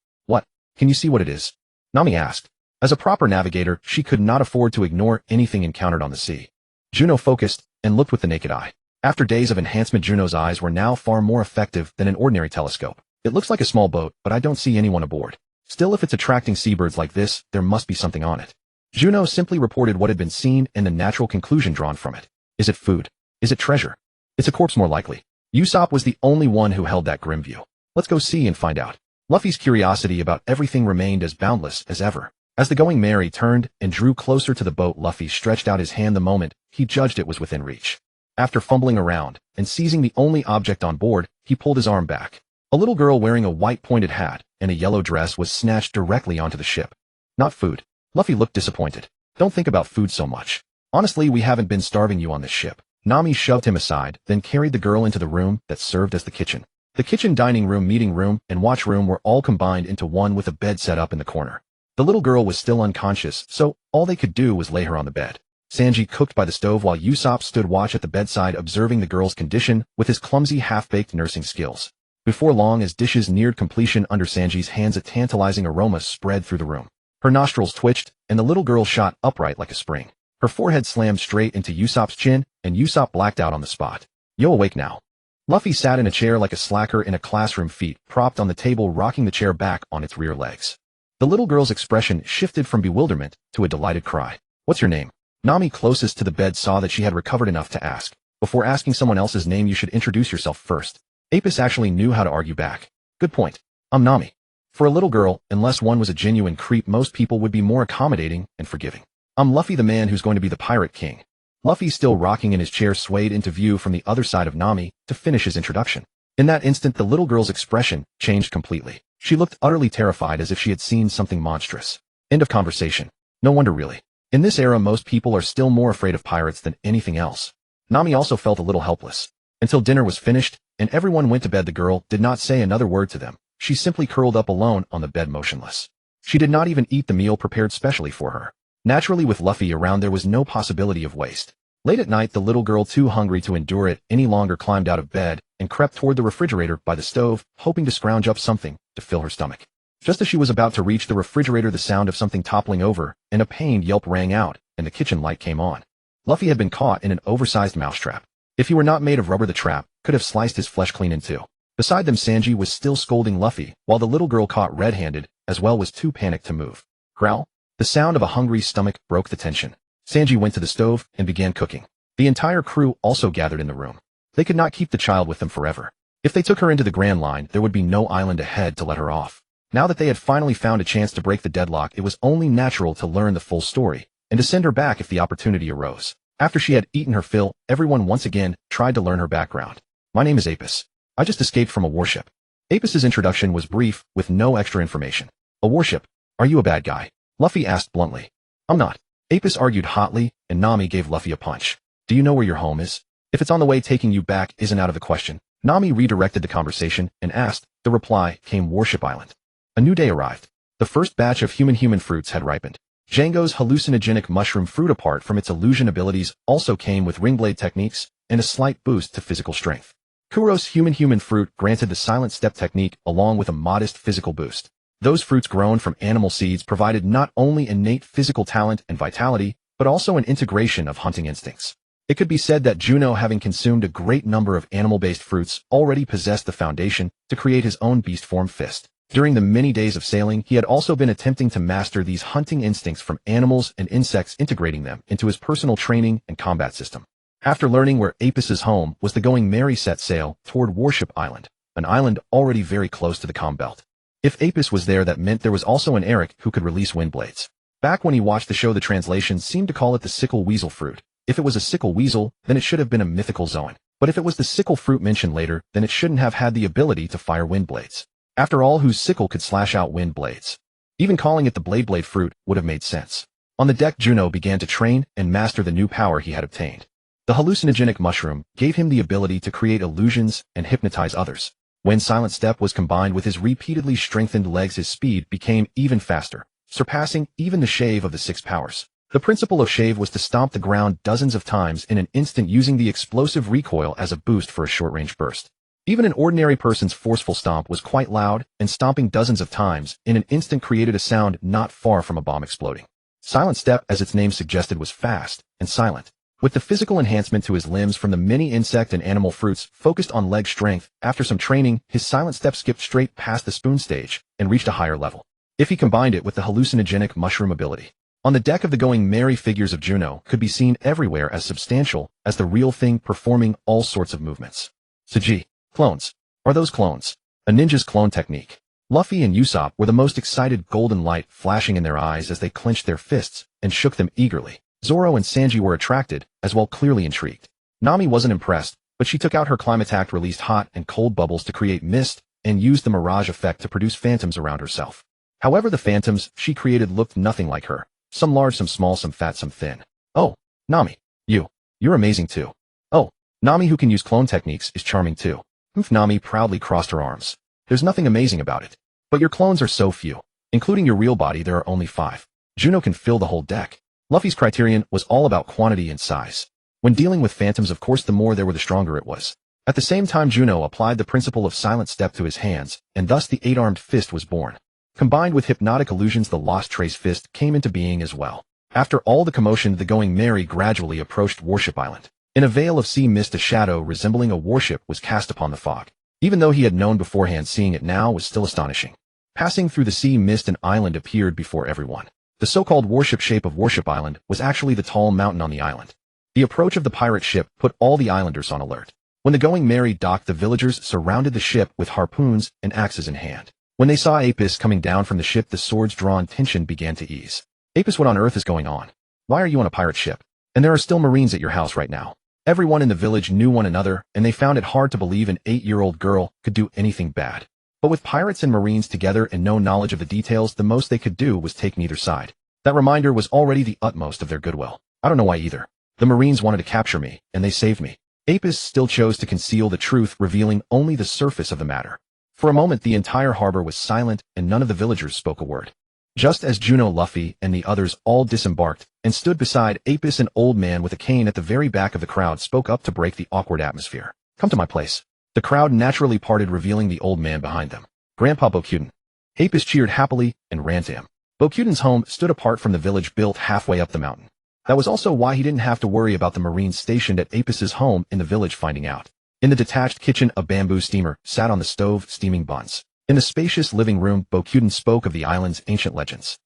Can you see what it is? Nami asked. As a proper navigator, she could not afford to ignore anything encountered on the sea. Juno focused and looked with the naked eye. After days of enhancement, Juno's eyes were now far more effective than an ordinary telescope. It looks like a small boat, but I don't see anyone aboard. Still, if it's attracting seabirds like this, there must be something on it. Juno simply reported what had been seen and the natural conclusion drawn from it. Is it food? Is it treasure? It's a corpse, more likely. Usopp was the only one who held that grim view. Let's go see and find out. Luffy's curiosity about everything remained as boundless as ever. As the Going Merry turned and drew closer to the boat, Luffy stretched out his hand the moment he judged it was within reach. After fumbling around and seizing the only object on board, he pulled his arm back. A little girl wearing a white pointed hat and a yellow dress was snatched directly onto the ship. Not food. Luffy looked disappointed. Don't think about food so much. Honestly, we haven't been starving you on this ship. Nami shoved him aside, then carried the girl into the room that served as the kitchen. The kitchen, dining room, meeting room, and watch room were all combined into one with a bed set up in the corner. The little girl was still unconscious, so all they could do was lay her on the bed. Sanji cooked by the stove while Usopp stood watch at the bedside, observing the girl's condition with his clumsy half-baked nursing skills. Before long, as dishes neared completion under Sanji's hands, a tantalizing aroma spread through the room. Her nostrils twitched, and the little girl shot upright like a spring. Her forehead slammed straight into Usopp's chin, and Usopp blacked out on the spot. "Yo, awake now." Luffy sat in a chair like a slacker in a classroom, feet propped on the table, rocking the chair back on its rear legs. The little girl's expression shifted from bewilderment to a delighted cry. "What's your name?" Nami, closest to the bed, saw that she had recovered enough to ask. "Before asking someone else's name, you should introduce yourself first." Apis actually knew how to argue back. "Good point. I'm Nami." For a little girl, unless one was a genuine creep, most people would be more accommodating and forgiving. "I'm Luffy, the man who's going to be the Pirate King." Luffy, still rocking in his chair, swayed into view from the other side of Nami to finish his introduction. In that instant, the little girl's expression changed completely. She looked utterly terrified, as if she had seen something monstrous. End of conversation. No wonder, really. In this era, most people are still more afraid of pirates than anything else. Nami also felt a little helpless. Until dinner was finished and everyone went to bed, the girl did not say another word to them. She simply curled up alone on the bed, motionless. She did not even eat the meal prepared specially for her. Naturally, with Luffy around, there was no possibility of waste. Late at night, the little girl, too hungry to endure it any longer, climbed out of bed and crept toward the refrigerator by the stove, hoping to scrounge up something to fill her stomach. Just as she was about to reach the refrigerator, the sound of something toppling over and a pained yelp rang out, and the kitchen light came on. Luffy had been caught in an oversized mousetrap. If he were not made of rubber, the trap could have sliced his flesh clean in two. Beside them, Sanji was still scolding Luffy, while the little girl, caught red-handed, as well, was too panicked to move. Growl! The sound of a hungry stomach broke the tension. Sanji went to the stove and began cooking. The entire crew also gathered in the room. They could not keep the child with them forever. If they took her into the Grand Line, there would be no island ahead to let her off. Now that they had finally found a chance to break the deadlock, it was only natural to learn the full story, and to send her back if the opportunity arose. After she had eaten her fill, everyone once again tried to learn her background. "My name is Apis. I just escaped from a warship." Apis's introduction was brief, with no extra information. "A warship? Are you a bad guy?" Luffy asked bluntly. "I'm not." Apis argued hotly, and Nami gave Luffy a punch. "Do you know where your home is? If it's on the way, taking you back isn't out of the question." Nami redirected the conversation and asked. The reply came: Warship Island. A new day arrived. The first batch of human fruits had ripened. Django's hallucinogenic mushroom fruit, apart from its illusion abilities, also came with ringblade techniques and a slight boost to physical strength. Kuro's human fruit granted the silent step technique along with a modest physical boost. Those fruits, grown from animal seeds, provided not only innate physical talent and vitality, but also an integration of hunting instincts. It could be said that Juno, having consumed a great number of animal-based fruits, already possessed the foundation to create his own beast form fist. During the many days of sailing, he had also been attempting to master these hunting instincts from animals and insects, integrating them into his personal training and combat system. After learning where Apis's home was, the Going Merry set sail toward Warship Island, an island already very close to the Calm Belt. If Apis was there, that meant there was also an Eric who could release wind blades. Back when he watched the show, the translation seemed to call it the sickle weasel fruit. If it was a sickle weasel, then it should have been a mythical Zoan. But if it was the sickle fruit mentioned later, then it shouldn't have had the ability to fire wind blades. After all, whose sickle could slash out wind blades? Even calling it the blade fruit would have made sense. On the deck, Juno began to train and master the new power he had obtained. The hallucinogenic mushroom gave him the ability to create illusions and hypnotize others. When silent step was combined with his repeatedly strengthened legs, his speed became even faster, surpassing even the shave of the six powers. The principle of shave was to stomp the ground dozens of times in an instant, using the explosive recoil as a boost for a short-range burst. Even an ordinary person's forceful stomp was quite loud, and stomping dozens of times in an instant created a sound not far from a bomb exploding. Silent step, as its name suggested, was fast and silent. With the physical enhancement to his limbs from the many insect and animal fruits focused on leg strength, after some training, his silent step skipped straight past the spoon stage and reached a higher level. If he combined it with the hallucinogenic mushroom ability. On the deck of the Going Merry, figures of Juno could be seen everywhere, as substantial as the real thing, performing all sorts of movements. Suji. Clones. Are those clones? A ninja's clone technique. Luffy and Usopp were the most excited, golden light flashing in their eyes as they clenched their fists and shook them eagerly. Zoro and Sanji were attracted, as well clearly intrigued. Nami wasn't impressed, but she took out her Climattack, released hot and cold bubbles to create mist, and used the mirage effect to produce phantoms around herself. However, the phantoms she created looked nothing like her. Some large, some small, some fat, some thin. Oh, Nami. You're amazing too. Oh, Nami who can use clone techniques is charming too. Nami proudly crossed her arms. There's nothing amazing about it. But your clones are so few. Including your real body, there are only 5. Juno can fill the whole deck. Luffy's criterion was all about quantity and size. When dealing with phantoms, of course, the more there were, the stronger it was. At the same time, Juno applied the principle of silent step to his hands, and thus the 8-armed fist was born. Combined with hypnotic illusions, the Lost Trace fist came into being as well. After all the commotion, the Going Merry gradually approached Warship Island. In a veil of sea mist, a shadow resembling a warship was cast upon the fog. Even though he had known beforehand, seeing it now was still astonishing. Passing through the sea mist, an island appeared before everyone. The so-called warship shape of Warship Island was actually the tall mountain on the island. The approach of the pirate ship put all the islanders on alert. When the Going Merry docked, the villagers surrounded the ship with harpoons and axes in hand. When they saw Apis coming down from the ship, the swords drawn, tension began to ease. Apis, what on earth is going on? Why are you on a pirate ship? And there are still Marines at your house right now. Everyone in the village knew one another, and they found it hard to believe an 8-year-old girl could do anything bad. But with pirates and Marines together and no knowledge of the details, the most they could do was take neither side. That reminder was already the utmost of their goodwill. I don't know why either. The Marines wanted to capture me, and they saved me. Apis still chose to conceal the truth, revealing only the surface of the matter. For a moment, the entire harbor was silent, and none of the villagers spoke a word. Just as Juno, Luffy, and the others all disembarked and stood beside Apis, an old man with a cane at the very back of the crowd spoke up to break the awkward atmosphere. Come to my place. The crowd naturally parted, revealing the old man behind them. Grandpa Bokuden. Apis cheered happily and ran to him. Bokuden's home stood apart from the village, built halfway up the mountain. That was also why he didn't have to worry about the Marines stationed at Apis's home in the village finding out. In the detached kitchen, a bamboo steamer sat on the stove, steaming buns. In the spacious living room, Bokuden spoke of the island's ancient legends.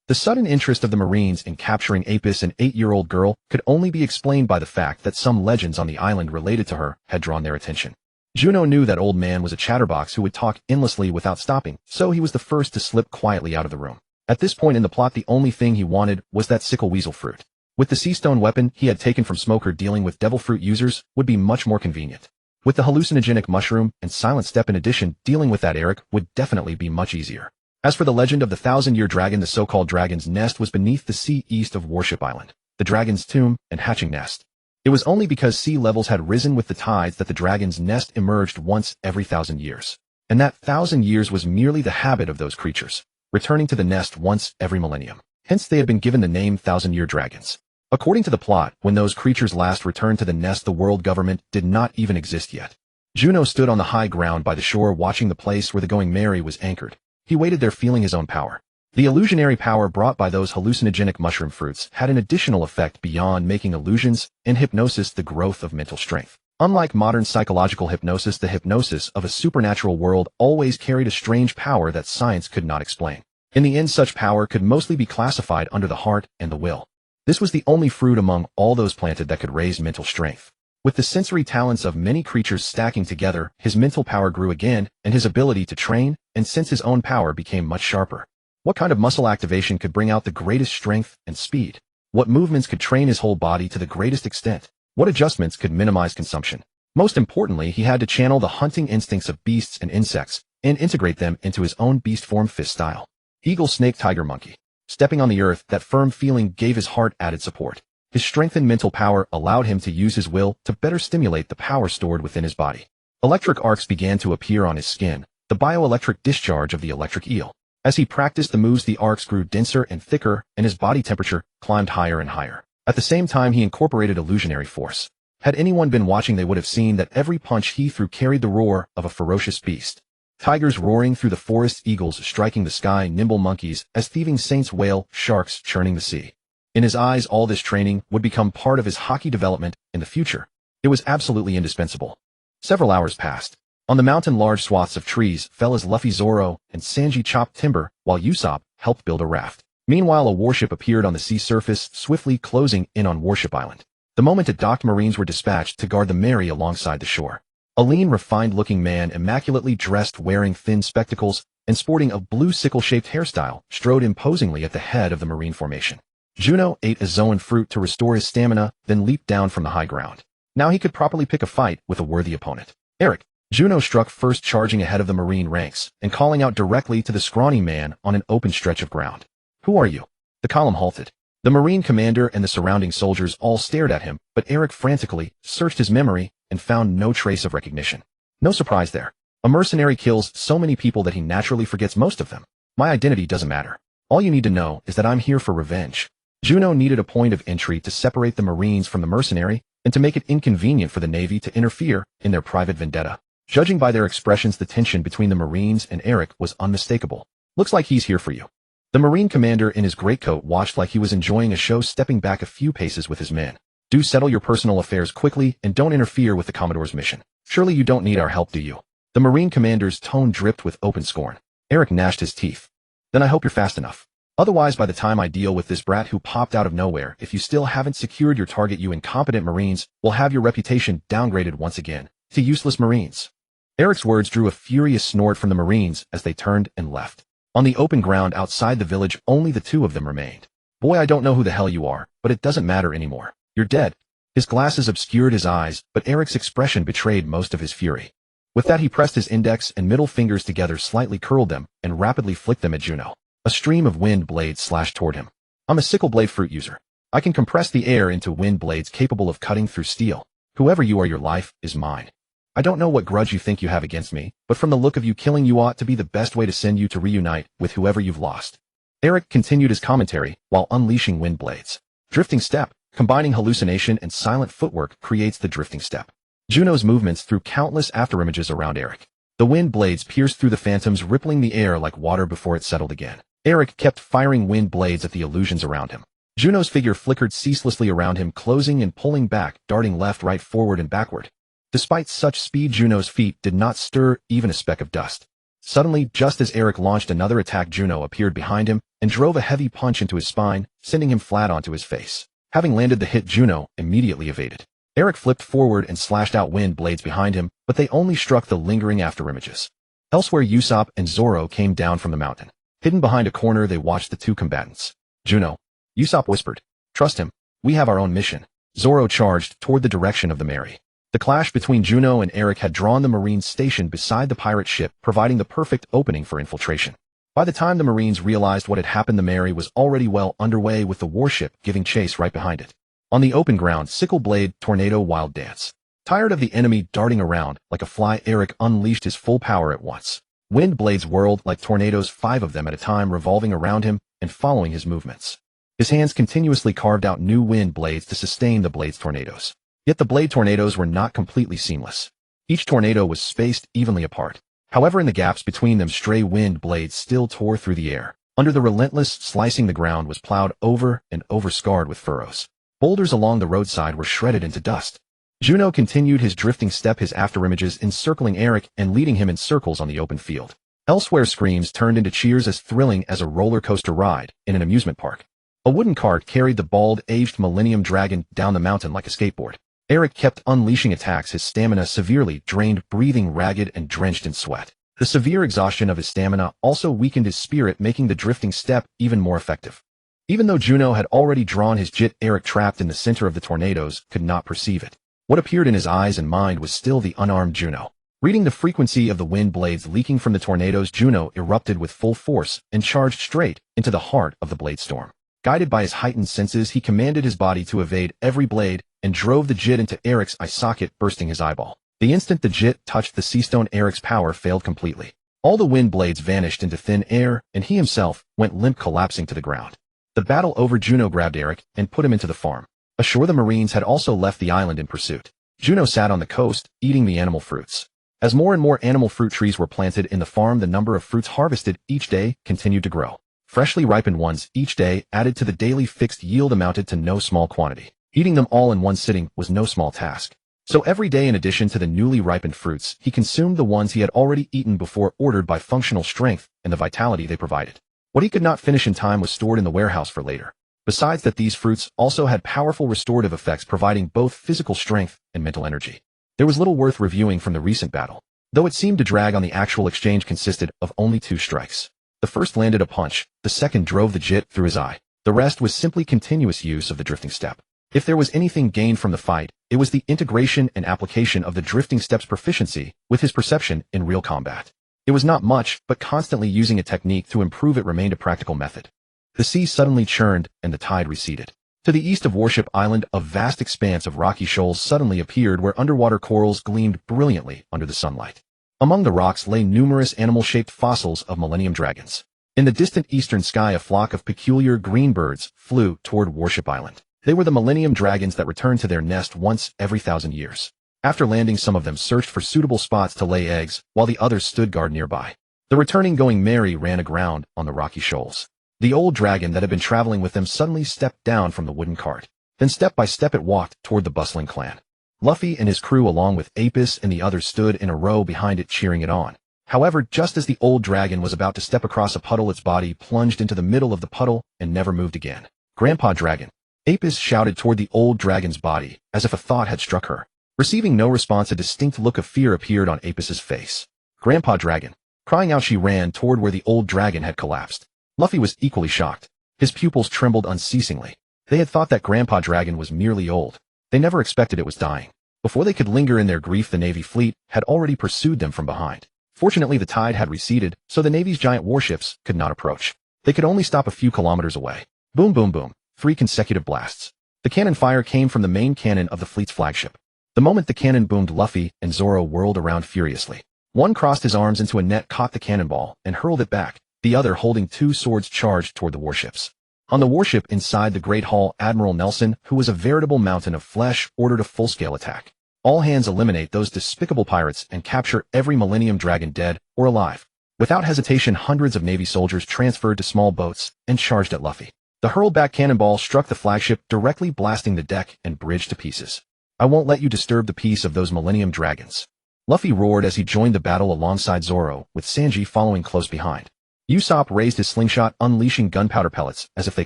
The sudden interest of the Marines in capturing Apis, an 8-year-old girl, could only be explained by the fact that some legends on the island related to her had drawn their attention. Juno knew that old man was a chatterbox who would talk endlessly without stopping, so he was the first to slip quietly out of the room. At this point in the plot, the only thing he wanted was that sickle weasel fruit. With the sea stone weapon he had taken from Smoker, dealing with devil fruit users would be much more convenient. With the hallucinogenic mushroom and silent step in addition, dealing with that Eric would definitely be much easier. As for the legend of the 1,000-year dragon, the so-called dragon's nest was beneath the sea east of Warship Island, the dragon's tomb and hatching nest. It was only because sea levels had risen with the tides that the dragon's nest emerged once every 1,000 years. And that 1,000 years was merely the habit of those creatures, returning to the nest once every millennium. Hence they had been given the name 1,000-year dragons. According to the plot, when those creatures last returned to the nest, the world government did not even exist yet. Juno stood on the high ground by the shore, watching the place where the Going Merry was anchored. He waited there, feeling his own power. The illusionary power brought by those hallucinogenic mushroom fruits had an additional effect beyond making illusions and hypnosis, the growth of mental strength. Unlike modern psychological hypnosis, the hypnosis of a supernatural world always carried a strange power that science could not explain. In the end, such power could mostly be classified under the heart and the will. This was the only fruit among all those planted that could raise mental strength. With the sensory talents of many creatures stacking together, his mental power grew again, and his ability to train and sense his own power became much sharper. What kind of muscle activation could bring out the greatest strength and speed? What movements could train his whole body to the greatest extent? What adjustments could minimize consumption? Most importantly, he had to channel the hunting instincts of beasts and insects and integrate them into his own beast form fist style. Eagle, snake, tiger, monkey. Stepping on the earth, that firm feeling gave his heart added support. His strengthened mental power allowed him to use his will to better stimulate the power stored within his body. Electric arcs began to appear on his skin, the bioelectric discharge of the electric eel. As he practiced the moves, the arcs grew denser and thicker, and his body temperature climbed higher and higher. At the same time, he incorporated illusionary force. Had anyone been watching, they would have seen that every punch he threw carried the roar of a ferocious beast. Tigers roaring through the forest, eagles striking the sky, nimble monkeys as thieving saints wail, sharks churning the sea. In his eyes, all this training would become part of his hockey development in the future. It was absolutely indispensable. Several hours passed. On the mountain, large swaths of trees fell as Luffy, Zoro, and Sanji chopped timber, while Usopp helped build a raft. Meanwhile, a warship appeared on the sea surface, swiftly closing in on Warship Island. The moment it docked, Marines were dispatched to guard the Merry alongside the shore. A lean, refined-looking man, immaculately dressed, wearing thin spectacles, and sporting a blue sickle-shaped hairstyle, strode imposingly at the head of the marine formation. Juno ate a zoan fruit to restore his stamina, then leaped down from the high ground. Now he could properly pick a fight with a worthy opponent. Eric. Juno struck first, charging ahead of the marine ranks and calling out directly to the scrawny man on an open stretch of ground. Who are you? The column halted. The marine commander and the surrounding soldiers all stared at him, but Eric frantically searched his memory and found no trace of recognition. No surprise there. A mercenary kills so many people that he naturally forgets most of them. My identity doesn't matter. All you need to know is that I'm here for revenge. Juno needed a point of entry to separate the Marines from the mercenary and to make it inconvenient for the Navy to interfere in their private vendetta. Judging by their expressions, the tension between the Marines and Eric was unmistakable. Looks like he's here for you. The Marine commander in his greatcoat watched like he was enjoying a show, stepping back a few paces with his men. Do settle your personal affairs quickly and don't interfere with the Commodore's mission. Surely you don't need our help, do you? The Marine commander's tone dripped with open scorn. Eric gnashed his teeth. Then I hope you're fast enough. Otherwise, by the time I deal with this brat who popped out of nowhere, if you still haven't secured your target, you incompetent Marines will have your reputation downgraded once again to useless Marines. Eric's words drew a furious snort from the Marines as they turned and left. On the open ground outside the village, only the two of them remained. Boy, I don't know who the hell you are, but it doesn't matter anymore. You're dead. His glasses obscured his eyes, but Eric's expression betrayed most of his fury. With that, he pressed his index and middle fingers together, slightly curled them, and rapidly flicked them at Juno. A stream of wind blades slashed toward him. I'm a sickle blade fruit user. I can compress the air into wind blades capable of cutting through steel. Whoever you are, your life is mine. I don't know what grudge you think you have against me, but from the look of you, killing you ought to be the best way to send you to reunite with whoever you've lost. Eric continued his commentary while unleashing wind blades. Drifting step. Combining hallucination and silent footwork creates the drifting step. Juno's movements threw countless afterimages around Eric. The wind blades pierced through the phantoms, rippling the air like water before it settled again. Eric kept firing wind blades at the illusions around him. Juno's figure flickered ceaselessly around him, closing and pulling back, darting left, right, forward, and backward. Despite such speed, Juno's feet did not stir even a speck of dust. Suddenly, just as Eric launched another attack, Juno appeared behind him and drove a heavy punch into his spine, sending him flat onto his face. Having landed the hit, Juno immediately evaded. Eric flipped forward and slashed out wind blades behind him, but they only struck the lingering afterimages. Elsewhere, Usopp and Zoro came down from the mountain. Hidden behind a corner, they watched the two combatants. Juno. Usopp whispered. Trust him. We have our own mission. Zoro charged toward the direction of the Mary. The clash between Juno and Eric had drawn the Marines stationed beside the pirate ship, providing the perfect opening for infiltration. By the time the Marines realized what had happened, the Mary was already well underway, with the warship giving chase right behind it. On the open ground, sickle blade, tornado, wild dance. Tired of the enemy darting around like a fly, Eric unleashed his full power at once. Wind blades whirled like tornadoes, 5 of them at a time, revolving around him and following his movements. His hands continuously carved out new wind blades to sustain the blade's tornadoes. Yet the blade tornadoes were not completely seamless. Each tornado was spaced evenly apart. However, in the gaps between them, stray wind blades still tore through the air. Under the relentless slicing, the ground was plowed over and over, scarred with furrows. Boulders along the roadside were shredded into dust. Juno continued his drifting step, his afterimages encircling Eric and leading him in circles on the open field. Elsewhere, screams turned into cheers, as thrilling as a roller coaster ride in an amusement park. A wooden cart carried the bald-aged Millennium Dragon down the mountain like a skateboard. Eric kept unleashing attacks, his stamina severely drained, breathing ragged and drenched in sweat. The severe exhaustion of his stamina also weakened his spirit, making the drifting step even more effective. Even though Juno had already drawn his jit, Eric, trapped in the center of the tornadoes, could not perceive it. What appeared in his eyes and mind was still the unarmed Juno. Reading the frequency of the wind blades leaking from the tornadoes, Juno erupted with full force and charged straight into the heart of the blade storm. Guided by his heightened senses, he commanded his body to evade every blade and drove the jit into Eric's eye socket, bursting his eyeball. The instant the jit touched the sea stone, Eric's power failed completely. All the wind blades vanished into thin air, and he himself went limp, collapsing to the ground. The battle over, Juno grabbed Eric and put him into the farm. Ashore, the Marines had also left the island in pursuit. Juno sat on the coast, eating the animal fruits. As more and more animal fruit trees were planted in the farm, the number of fruits harvested each day continued to grow. Freshly ripened ones each day, added to the daily fixed yield, amounted to no small quantity. Eating them all in one sitting was no small task. So every day, in addition to the newly ripened fruits, he consumed the ones he had already eaten before, ordered by functional strength and the vitality they provided. What he could not finish in time was stored in the warehouse for later. Besides that, these fruits also had powerful restorative effects, providing both physical strength and mental energy. There was little worth reviewing from the recent battle. Though it seemed to drag on, the actual exchange consisted of only 2 strikes. The first landed a punch, the second drove the jit through his eye. The rest was simply continuous use of the drifting step. If there was anything gained from the fight, it was the integration and application of the drifting step's proficiency with his perception in real combat. It was not much, but constantly using a technique to improve it remained a practical method. The sea suddenly churned, and the tide receded. To the east of Warship Island, a vast expanse of rocky shoals suddenly appeared where underwater corals gleamed brilliantly under the sunlight. Among the rocks lay numerous animal-shaped fossils of Millennium Dragons. In the distant eastern sky, a flock of peculiar green birds flew toward Warship Island. They were the Millennium Dragons that returned to their nest once every 1,000 years. After landing, some of them searched for suitable spots to lay eggs, while the others stood guard nearby. The returning Going Merry ran aground on the rocky shoals. The old dragon that had been traveling with them suddenly stepped down from the wooden cart. Then step by step it walked toward the bustling clan. Luffy and his crew along with Apis and the others stood in a row behind it cheering it on. However, just as the old dragon was about to step across a puddle, its body plunged into the middle of the puddle and never moved again. "Grandpa Dragon!" Apis shouted toward the old dragon's body, as if a thought had struck her. Receiving no response, a distinct look of fear appeared on Apis's face. "Grandpa Dragon!" Crying out, she ran toward where the old dragon had collapsed. Luffy was equally shocked. His pupils trembled unceasingly. They had thought that Grandpa Dragon was merely old. They never expected it was dying. Before they could linger in their grief, the Navy fleet had already pursued them from behind. Fortunately, the tide had receded, so the Navy's giant warships could not approach. They could only stop a few kilometers away. Boom, boom, boom. 3 consecutive blasts. The cannon fire came from the main cannon of the fleet's flagship. The moment the cannon boomed, Luffy and Zoro whirled around furiously. One crossed his arms into a net, caught the cannonball, and hurled it back, the other holding 2 swords charged toward the warships. On the warship inside the Great Hall, Admiral Nelson, who was a veritable mountain of flesh, ordered a full-scale attack. All hands eliminate those despicable pirates and capture every Millennium Dragon, dead or alive. Without hesitation, hundreds of Navy soldiers transferred to small boats and charged at Luffy. The hurled-back cannonball struck the flagship, directly blasting the deck and bridge to pieces. "I won't let you disturb the peace of those Millennium Dragons," Luffy roared as he joined the battle alongside Zoro, with Sanji following close behind. Usopp raised his slingshot, unleashing gunpowder pellets as if they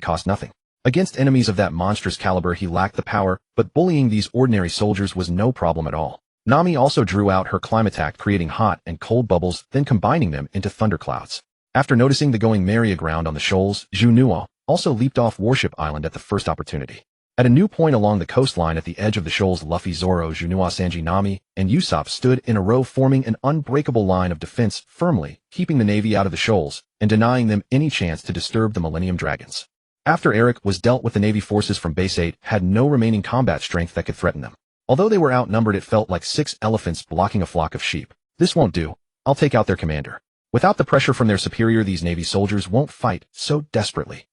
cost nothing. Against enemies of that monstrous caliber, he lacked the power, but bullying these ordinary soldiers was no problem at all. Nami also drew out her climattack, creating hot and cold bubbles, then combining them into thunderclouds. After noticing the Going Merry aground on the shoals, Juno also leaped off Warship Island at the first opportunity. At a new point along the coastline at the edge of the shoals, Luffy, Zoro, Juno, Sanji, Nami, and Usopp stood in a row, forming an unbreakable line of defense, firmly keeping the Navy out of the shoals and denying them any chance to disturb the Millennium Dragons. After Eric was dealt with, the Navy forces from Base 8 had no remaining combat strength that could threaten them. Although they were outnumbered, it felt like 6 elephants blocking a flock of sheep. "This won't do. I'll take out their commander." Without the pressure from their superior, these Navy soldiers won't fight so desperately.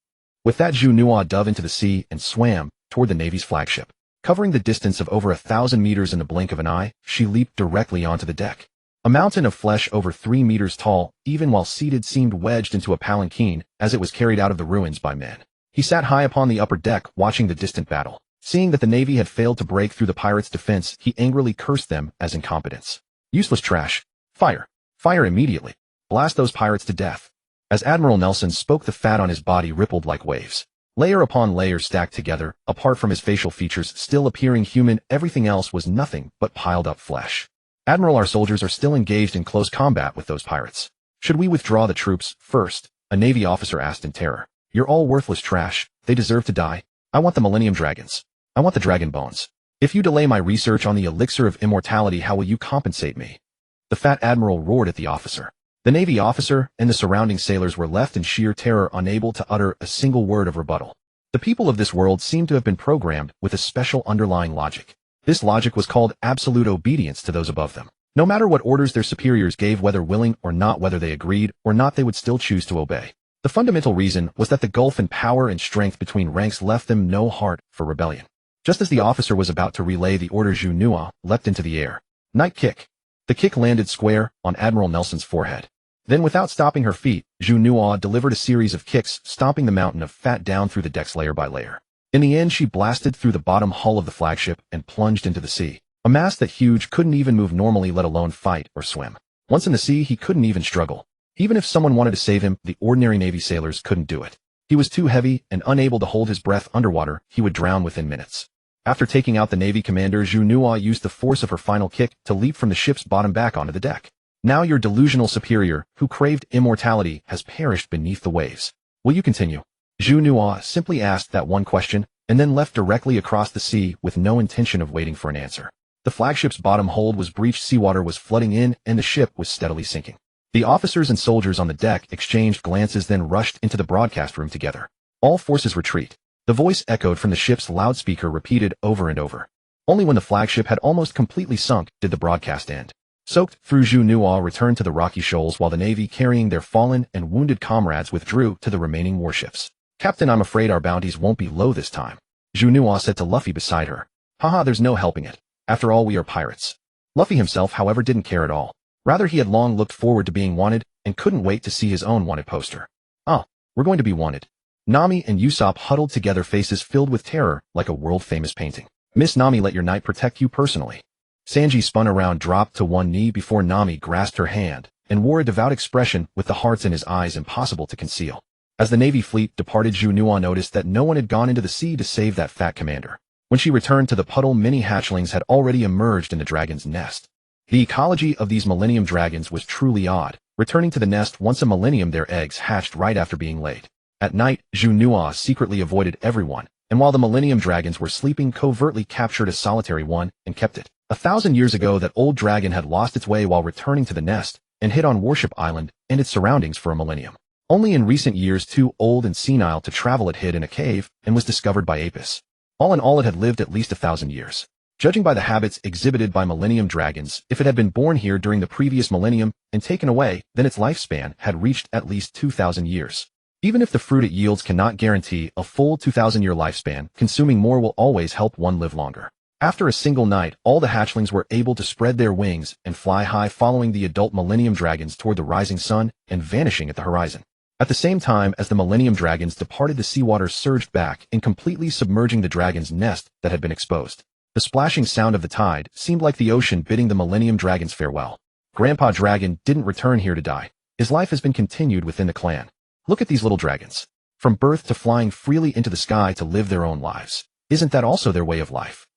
With that, Juno dove into the sea and swam toward the Navy's flagship. Covering the distance of over 1,000 meters in the blink of an eye, she leaped directly onto the deck. A mountain of flesh over 3 meters tall, even while seated, seemed wedged into a palanquin as it was carried out of the ruins by men. He sat high upon the upper deck, watching the distant battle. Seeing that the Navy had failed to break through the pirates' defense, he angrily cursed them as incompetents. "Useless trash. Fire. Fire immediately. Blast those pirates to death." As Admiral Nelson spoke, the fat on his body rippled like waves. Layer upon layer stacked together, apart from his facial features still appearing human, everything else was nothing but piled up flesh. "Admiral, our soldiers are still engaged in close combat with those pirates. Should we withdraw the troops first?" a Navy officer asked in terror. "You're all worthless trash. They deserve to die. I want the Millennium Dragons. I want the dragon bones. If you delay my research on the elixir of immortality, how will you compensate me?" The fat admiral roared at the officer. The Navy officer and the surrounding sailors were left in sheer terror, unable to utter a single word of rebuttal. The people of this world seemed to have been programmed with a special underlying logic. This logic was called absolute obedience to those above them. No matter what orders their superiors gave, whether willing or not, whether they agreed or not, they would still choose to obey. The fundamental reason was that the gulf in power and strength between ranks left them no heart for rebellion. Just as the officer was about to relay the order, Juno leapt into the air. Night kick. The kick landed square on Admiral Nelson's forehead. Then, without stopping her feet, Juno delivered a series of kicks, stomping the mountain of fat down through the decks layer by layer. In the end, she blasted through the bottom hull of the flagship and plunged into the sea. A mass that huge couldn't even move normally, let alone fight or swim. Once in the sea, he couldn't even struggle. Even if someone wanted to save him, the ordinary Navy sailors couldn't do it. He was too heavy, and unable to hold his breath underwater, he would drown within minutes. After taking out the Navy commander, Juno used the force of her final kick to leap from the ship's bottom back onto the deck. Now your delusional superior, who craved immortality, has perished beneath the waves. Will you continue? Juno simply asked that one question, and then left directly across the sea with no intention of waiting for an answer. The flagship's bottom hold was breached, seawater was flooding in, and the ship was steadily sinking. The officers and soldiers on the deck exchanged glances, then rushed into the broadcast room together. All forces retreat. The voice echoed from the ship's loudspeaker, repeated over and over. Only when the flagship had almost completely sunk did the broadcast end. Soaked through, Juno returned to the rocky shoals while the Navy, carrying their fallen and wounded comrades, withdrew to the remaining warships. Captain, I'm afraid our bounties won't be low this time, Juno said to Luffy beside her. Haha, there's no helping it. After all, we are pirates. Luffy himself, however, didn't care at all. Rather, he had long looked forward to being wanted and couldn't wait to see his own wanted poster. Oh, we're going to be wanted. Nami and Usopp huddled together, faces filled with terror like a world-famous painting. Miss Nami, let your knight protect you personally. Sanji spun around, dropped to one knee before Nami grasped her hand, and wore a devout expression with the hearts in his eyes impossible to conceal. As the Navy fleet departed, Juno noticed that no one had gone into the sea to save that fat commander. When she returned to the puddle, many hatchlings had already emerged in the dragon's nest. The ecology of these millennium dragons was truly odd, returning to the nest once a millennium, their eggs hatched right after being laid. At night, Juno secretly avoided everyone, and while the millennium dragons were sleeping, covertly captured a solitary one and kept it. 1,000 years ago, that old dragon had lost its way while returning to the nest and hid on Warship Island and its surroundings for a millennium. Only in recent years, too old and senile to travel, it hid in a cave and was discovered by Apis. All in all, it had lived at least 1,000 years. Judging by the habits exhibited by millennium dragons, if it had been born here during the previous millennium and taken away, then its lifespan had reached at least 2,000 years. Even if the fruit it yields cannot guarantee a full 2,000-year lifespan, consuming more will always help one live longer. After a single night, all the hatchlings were able to spread their wings and fly high, following the adult millennium dragons toward the rising sun and vanishing at the horizon. At the same time as the millennium dragons departed, the seawater surged back and completely submerging the dragon's nest that had been exposed. The splashing sound of the tide seemed like the ocean bidding the millennium dragons farewell. Grandpa Dragon didn't return here to die. His life has been continued within the clan. Look at these little dragons. From birth to flying freely into the sky to live their own lives. Isn't that also their way of life?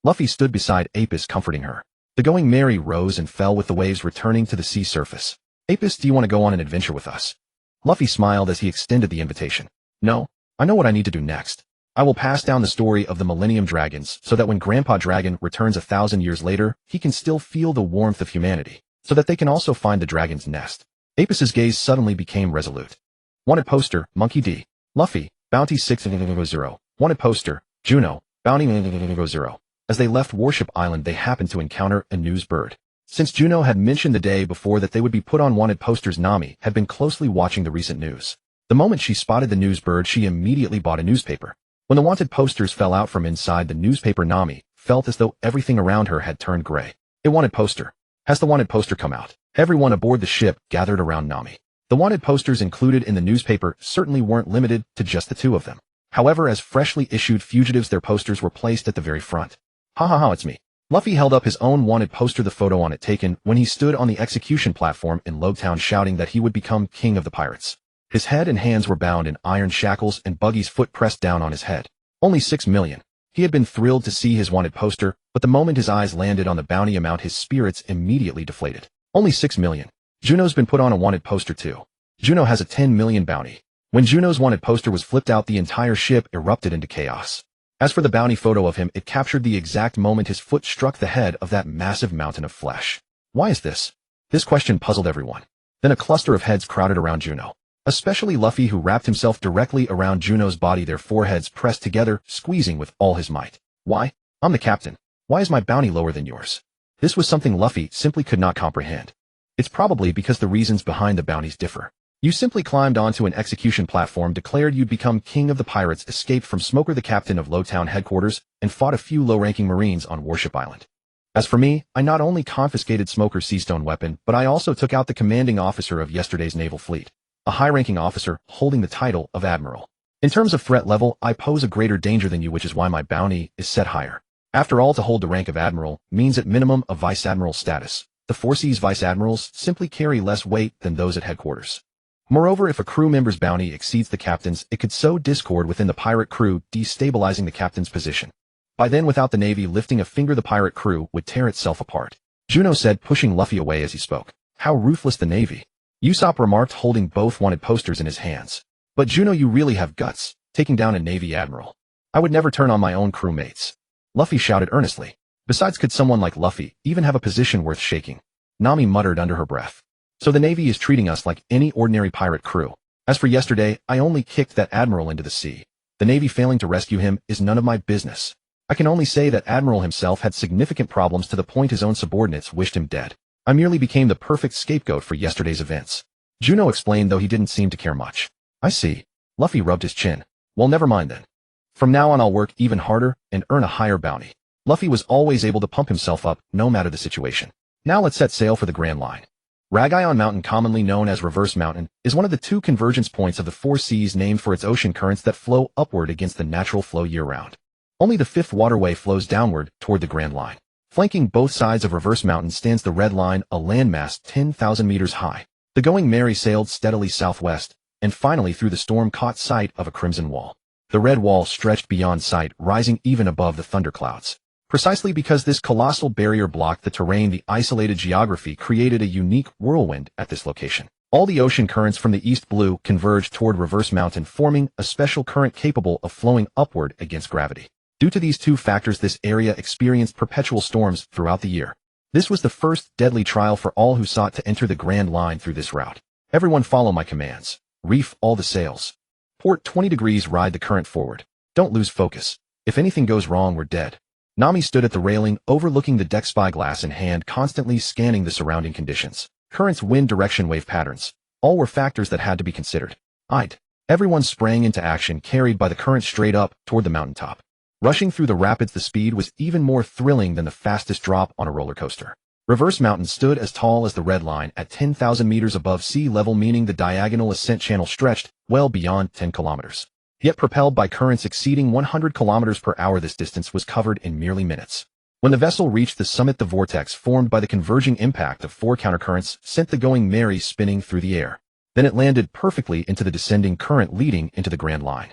Luffy stood beside Apis, comforting her. The going merry rose and fell with the waves returning to the sea surface. Apis, do you want to go on an adventure with us? Luffy smiled as he extended the invitation. No, I know what I need to do next. I will pass down the story of the Millennium Dragons so that when Grandpa Dragon returns 1,000 years later, he can still feel the warmth of humanity, so that they can also find the dragon's nest. Apis's gaze suddenly became resolute. Wanted poster, Monkey D. Luffy, Bounty 600. Wanted poster, Juno, Bounty 0. As they left Warship Island, they happened to encounter a news bird. Since Juno had mentioned the day before that they would be put on wanted posters, Nami had been closely watching the recent news. The moment she spotted the news bird, she immediately bought a newspaper. When the wanted posters fell out from inside the newspaper, Nami felt as though everything around her had turned gray. A wanted poster. Has the wanted poster come out? Everyone aboard the ship gathered around Nami. The wanted posters included in the newspaper certainly weren't limited to just the two of them. However, as freshly issued fugitives, their posters were placed at the very front. Ha ha ha, it's me. Luffy held up his own wanted poster, the photo on it taken when he stood on the execution platform in Logtown, shouting that he would become king of the pirates. His head and hands were bound in iron shackles and Buggy's foot pressed down on his head. Only 6 million. He had been thrilled to see his wanted poster, but the moment his eyes landed on the bounty amount, his spirits immediately deflated. Only 6 million. Juno's been put on a wanted poster too. Juno has a 10 million bounty. When Juno's wanted poster was flipped out, the entire ship erupted into chaos. As for the bounty photo of him, it captured the exact moment his foot struck the head of that massive mountain of flesh. Why is this? This question puzzled everyone. Then a cluster of heads crowded around Juno. Especially Luffy, who wrapped himself directly around Juno's body, their foreheads pressed together, squeezing with all his might. Why? I'm the captain. Why is my bounty lower than yours? This was something Luffy simply could not comprehend. It's probably because the reasons behind the bounties differ. You simply climbed onto an execution platform, declared you'd become king of the pirates, escaped from Smoker, the captain of Lowtown headquarters, and fought a few low-ranking marines on Warship Island. As for me, I not only confiscated Smoker's seastone weapon, but I also took out the commanding officer of yesterday's naval fleet, a high-ranking officer holding the title of admiral. In terms of threat level, I pose a greater danger than you, which is why my bounty is set higher. After all, to hold the rank of admiral means at minimum a vice-admiral status. The 4 Seas vice-admirals simply carry less weight than those at headquarters. Moreover, if a crew member's bounty exceeds the captain's, it could sow discord within the pirate crew, destabilizing the captain's position. By then, without the Navy lifting a finger, the pirate crew would tear itself apart. Juno said, pushing Luffy away as he spoke. How ruthless the Navy. Usopp remarked, holding both wanted posters in his hands. But Juno, you really have guts, taking down a Navy admiral. I would never turn on my own crewmates. Luffy shouted earnestly. Besides, could someone like Luffy even have a position worth shaking? Nami muttered under her breath. So the Navy is treating us like any ordinary pirate crew. As for yesterday, I only kicked that admiral into the sea. The Navy failing to rescue him is none of my business. I can only say that Admiral himself had significant problems to the point his own subordinates wished him dead. I merely became the perfect scapegoat for yesterday's events. Juno explained, though he didn't seem to care much. I see. Luffy rubbed his chin. Well, never mind then. From now on I'll work even harder and earn a higher bounty. Luffy was always able to pump himself up, no matter the situation. Now let's set sail for the Grand Line. Ragayon Mountain, commonly known as Reverse Mountain, is one of the two convergence points of the four seas, named for its ocean currents that flow upward against the natural flow year-round. Only the fifth waterway flows downward toward the Grand Line. Flanking both sides of Reverse Mountain stands the Red Line, a landmass 10,000 meters high. The Going Merry sailed steadily southwest, and finally through the storm caught sight of a crimson wall. The red wall stretched beyond sight, rising even above the thunderclouds. Precisely because this colossal barrier blocked the terrain, the isolated geography created a unique whirlwind at this location. All the ocean currents from the East Blue converged toward Reverse Mountain, forming a special current capable of flowing upward against gravity. Due to these two factors, this area experienced perpetual storms throughout the year. This was the first deadly trial for all who sought to enter the Grand Line through this route. Everyone follow my commands. Reef all the sails. Port 20 degrees, ride the current forward. Don't lose focus. If anything goes wrong, we're dead. Nami stood at the railing, overlooking the deck, spyglass in hand, constantly scanning the surrounding conditions. Currents, wind direction, wave patterns. All were factors that had to be considered. Everyone sprang into action, carried by the current straight up toward the mountaintop. Rushing through the rapids, the speed was even more thrilling than the fastest drop on a roller coaster. Reverse Mountain stood as tall as the Red Line at 10,000 meters above sea level, meaning the diagonal ascent channel stretched well beyond 10 kilometers. Yet propelled by currents exceeding 100 kilometers per hour, this distance was covered in merely minutes. When the vessel reached the summit, the vortex formed by the converging impact of four countercurrents sent the Going Merry spinning through the air. Then it landed perfectly into the descending current leading into the Grand Line.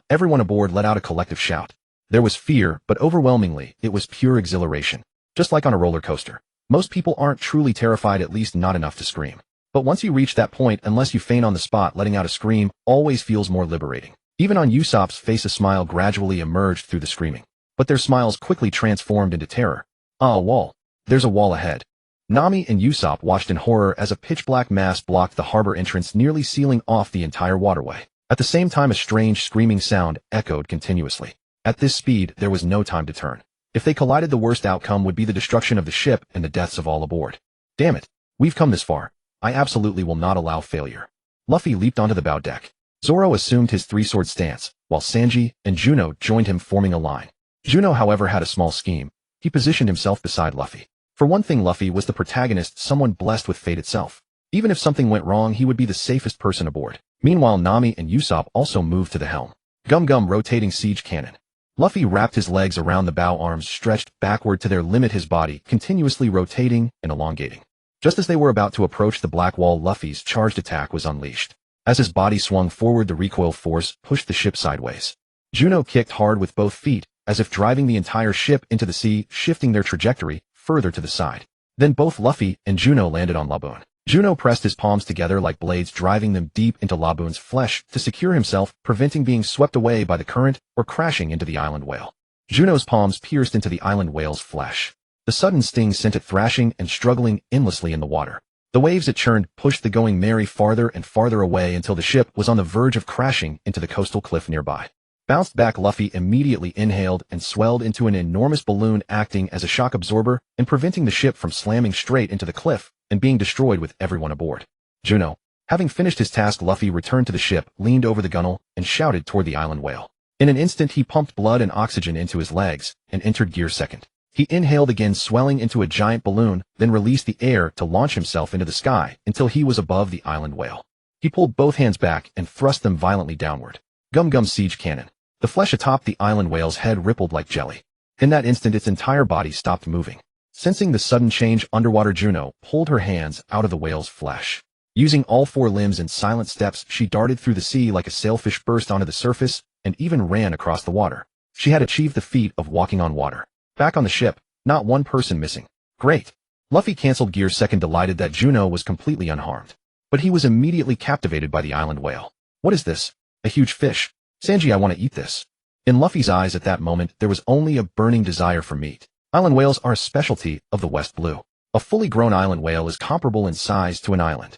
Everyone aboard let out a collective shout. There was fear, but overwhelmingly, it was pure exhilaration. Just like on a roller coaster. Most people aren't truly terrified, at least not enough to scream. But once you reach that point, unless you faint on the spot, letting out a scream always feels more liberating. Even on Usopp's face, a smile gradually emerged through the screaming. But their smiles quickly transformed into terror. A wall. There's a wall ahead. Nami and Usopp watched in horror as a pitch-black mass blocked the harbor entrance, nearly sealing off the entire waterway. At the same time, a strange screaming sound echoed continuously. At this speed, there was no time to turn. If they collided, the worst outcome would be the destruction of the ship and the deaths of all aboard. Damn it. We've come this far. I absolutely will not allow failure. Luffy leaped onto the bow deck. Zoro assumed his three-sword stance, while Sanji and Juno joined him, forming a line. Juno, however, had a small scheme. He positioned himself beside Luffy. For one thing, Luffy was the protagonist, someone blessed with fate itself. Even if something went wrong, he would be the safest person aboard. Meanwhile, Nami and Usopp also moved to the helm. Gum rotating siege cannon. Luffy wrapped his legs around the bow, arms stretched backward to their limit, his body continuously rotating and elongating. Just as they were about to approach the black wall, Luffy's charged attack was unleashed. As his body swung forward, the recoil force pushed the ship sideways. Juno kicked hard with both feet, as if driving the entire ship into the sea, shifting their trajectory further to the side. Then both Luffy and Juno landed on Laboon. Juno pressed his palms together like blades, driving them deep into Laboon's flesh to secure himself, preventing being swept away by the current or crashing into the island whale. Juno's palms pierced into the island whale's flesh. The sudden sting sent it thrashing and struggling endlessly in the water. The waves it churned pushed the Going Merry farther and farther away until the ship was on the verge of crashing into the coastal cliff nearby. Bounced back, Luffy immediately inhaled and swelled into an enormous balloon, acting as a shock absorber and preventing the ship from slamming straight into the cliff and being destroyed with everyone aboard. Juno. Having finished his task, Luffy returned to the ship, leaned over the gunwale, and shouted toward the island whale. In an instant, he pumped blood and oxygen into his legs and entered gear second. He inhaled again, swelling into a giant balloon, then released the air to launch himself into the sky until he was above the island whale. He pulled both hands back and thrust them violently downward. Gum siege cannon. The flesh atop the island whale's head rippled like jelly. In that instant, its entire body stopped moving. Sensing the sudden change underwater, Juno pulled her hands out of the whale's flesh. Using all four limbs in silent steps, she darted through the sea like a sailfish, burst onto the surface, and even ran across the water. She had achieved the feat of walking on water. Back on the ship, not one person missing. Great. Luffy canceled gear second, delighted that Juno was completely unharmed. But he was immediately captivated by the island whale. What is this? A huge fish. Sanji, I want to eat this. In Luffy's eyes at that moment, there was only a burning desire for meat. Island whales are a specialty of the West Blue. A fully grown island whale is comparable in size to an island.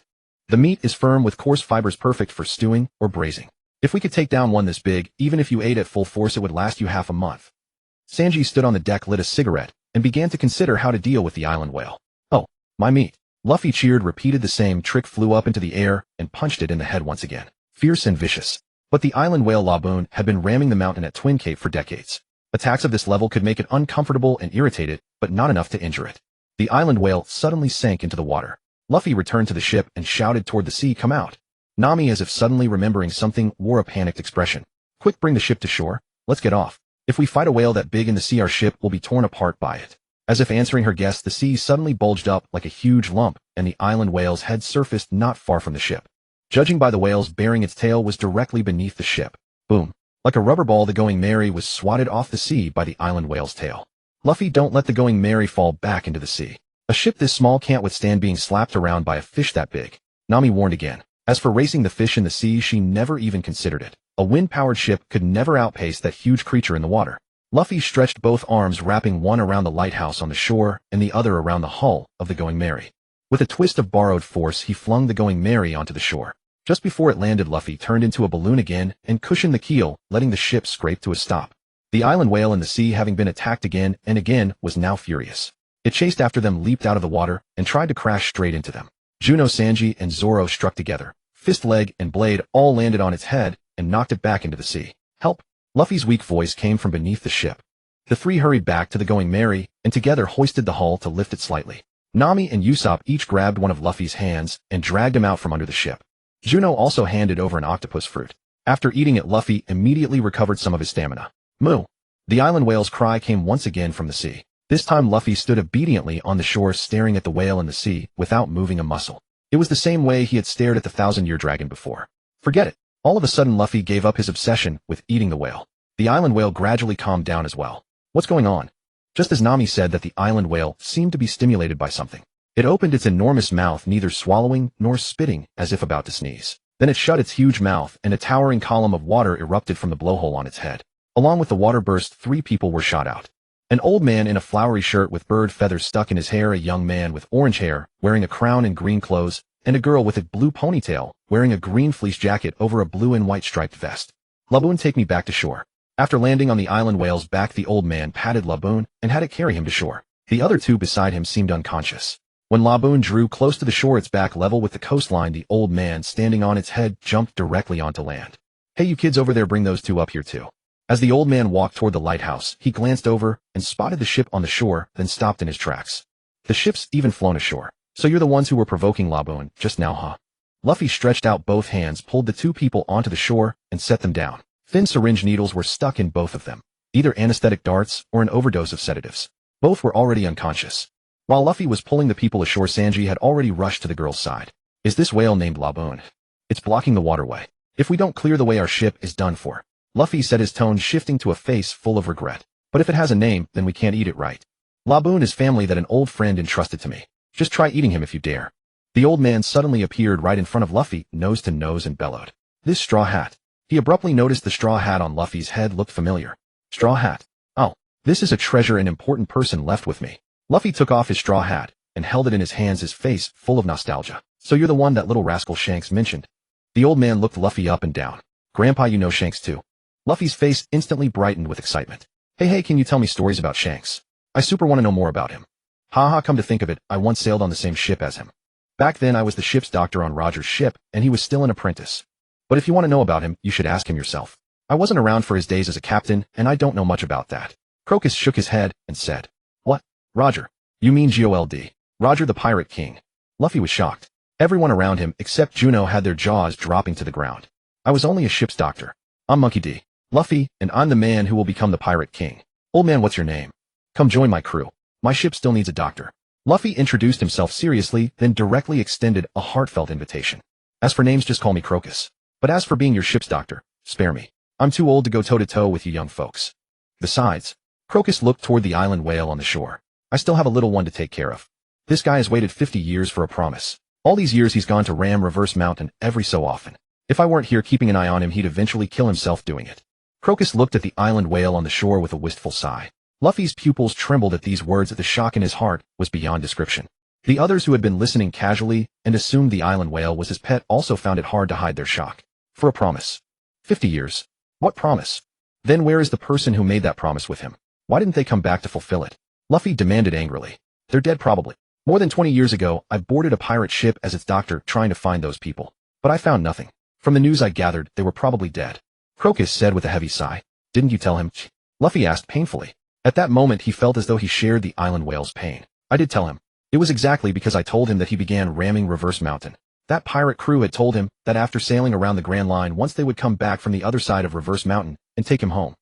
The meat is firm with coarse fibers, perfect for stewing or braising. If we could take down one this big, even if you ate at full force, it would last you half a month. Sanji stood on the deck, lit a cigarette, and began to consider how to deal with the island whale. Oh, my meat. Luffy cheered, repeated the same trick, flew up into the air, and punched it in the head once again. Fierce and vicious. But the island whale Laboon had been ramming the mountain at Twin Cape for decades. Attacks of this level could make it uncomfortable and irritate it, but not enough to injure it. The island whale suddenly sank into the water. Luffy returned to the ship and shouted toward the sea, "Come out." Nami, as if suddenly remembering something, wore a panicked expression. "Quick, bring the ship to shore. Let's get off. If we fight a whale that big in the sea, our ship will be torn apart by it." As if answering her guess, the sea suddenly bulged up like a huge lump, and the island whale's head surfaced not far from the ship. Judging by the whale's bearing, its tail was directly beneath the ship. Boom. Like a rubber ball, the Going Merry was swatted off the sea by the island whale's tail. Luffy, don't let the Going Merry fall back into the sea. A ship this small can't withstand being slapped around by a fish that big. Nami warned again. As for racing the fish in the sea, she never even considered it. A wind-powered ship could never outpace that huge creature in the water. Luffy stretched both arms, wrapping one around the lighthouse on the shore and the other around the hull of the Going Merry. With a twist of borrowed force, he flung the Going Merry onto the shore. Just before it landed, Luffy turned into a balloon again and cushioned the keel, letting the ship scrape to a stop. The island whale in the sea, having been attacked again and again, was now furious. It chased after them, leaped out of the water, and tried to crash straight into them. Juno, Sanji, and Zoro struck together. Fist, leg, and blade all landed on its head and knocked it back into the sea. "Help!" Luffy's weak voice came from beneath the ship. The three hurried back to the Going Merry and together hoisted the hull to lift it slightly. Nami and Usopp each grabbed one of Luffy's hands and dragged him out from under the ship. Juno also handed over an octopus fruit. After eating it, Luffy immediately recovered some of his stamina. Moo! The island whale's cry came once again from the sea. This time Luffy stood obediently on the shore, staring at the whale in the sea without moving a muscle. It was the same way he had stared at the 1,000-year dragon before. Forget it. All of a sudden, Luffy gave up his obsession with eating the whale. The island whale gradually calmed down as well. What's going on? Just as Nami said, that the island whale seemed to be stimulated by something. It opened its enormous mouth, neither swallowing nor spitting, as if about to sneeze. Then it shut its huge mouth, and a towering column of water erupted from the blowhole on its head. Along with the water burst, 3 people were shot out. An old man in a flowery shirt with bird feathers stuck in his hair, a young man with orange hair, wearing a crown and green clothes, and a girl with a blue ponytail, wearing a green fleece jacket over a blue and white striped vest. Laboon, take me back to shore. After landing on the island whale's back, the old man patted Laboon and had it carry him to shore. The other 2 beside him seemed unconscious. When Laboon drew close to the shore, its back level with the coastline, the old man, standing on its head, jumped directly onto land. "Hey, you kids over there, bring those 2 up here too." As the old man walked toward the lighthouse, he glanced over and spotted the ship on the shore, then stopped in his tracks. "The ship's even flown ashore. So you're the ones who were provoking Laboon just now, huh?" Luffy stretched out both hands, pulled the 2 people onto the shore, and set them down. Thin syringe needles were stuck in both of them, either anesthetic darts or an overdose of sedatives. Both were already unconscious. While Luffy was pulling the people ashore, Sanji had already rushed to the girl's side. "Is this whale named Laboon? It's blocking the waterway. If we don't clear the way, our ship is done for." Luffy said, his tone shifting to a face full of regret. "But if it has a name, then we can't eat it, right? Laboon is family that an old friend entrusted to me. Just try eating him if you dare." The old man suddenly appeared right in front of Luffy, nose to nose, and bellowed. "This straw hat." He abruptly noticed the straw hat on Luffy's head looked familiar. Straw hat. "Oh, this is a treasure, an important person left with me." Luffy took off his straw hat and held it in his hands, his face full of nostalgia. "So you're the one that little rascal Shanks mentioned?" The old man looked Luffy up and down. "Grandpa, you know Shanks too?" Luffy's face instantly brightened with excitement. Hey, can you tell me stories about Shanks? I super want to know more about him." "Haha, come to think of it, I once sailed on the same ship as him. Back then I was the ship's doctor on Roger's ship, and he was still an apprentice. But if you want to know about him, you should ask him yourself. I wasn't around for his days as a captain, and I don't know much about that." Crocus shook his head and said, "What? Roger? You mean Gold? Roger the Pirate King?" Luffy was shocked. Everyone around him, except Juno, had their jaws dropping to the ground. "I was only a ship's doctor. I'm Monkey D. Luffy, and I'm the man who will become the Pirate King. Old man, what's your name? Come join my crew. My ship still needs a doctor." Luffy introduced himself seriously, then directly extended a heartfelt invitation. "As for names, just call me Crocus. But as for being your ship's doctor, spare me. I'm too old to go toe-to-toe with you young folks. Besides," Crocus looked toward the island whale on the shore, "I still have a little one to take care of." This guy has waited 50 years for a promise. All these years he's gone to ram Reverse Mountain every so often. If I weren't here keeping an eye on him, he'd eventually kill himself doing it. Crocus looked at the island whale on the shore with a wistful sigh. Luffy's pupils trembled at these words. The shock in his heart was beyond description. The others who had been listening casually and assumed the island whale was his pet also found it hard to hide their shock. For a promise. 50 years. What promise? Then where is the person who made that promise with him? Why didn't they come back to fulfill it? Luffy demanded angrily. They're dead probably. More than 20 years ago, I boarded a pirate ship as its doctor trying to find those people. But I found nothing. From the news I gathered, they were probably dead. Crocus said with a heavy sigh. Didn't you tell him? Luffy asked painfully. At that moment he felt as though he shared the island whale's pain. I did tell him. It was exactly because I told him that he began ramming Reverse Mountain. That pirate crew had told him that after sailing around the Grand Line once they would come back from the other side of Reverse Mountain and take him home.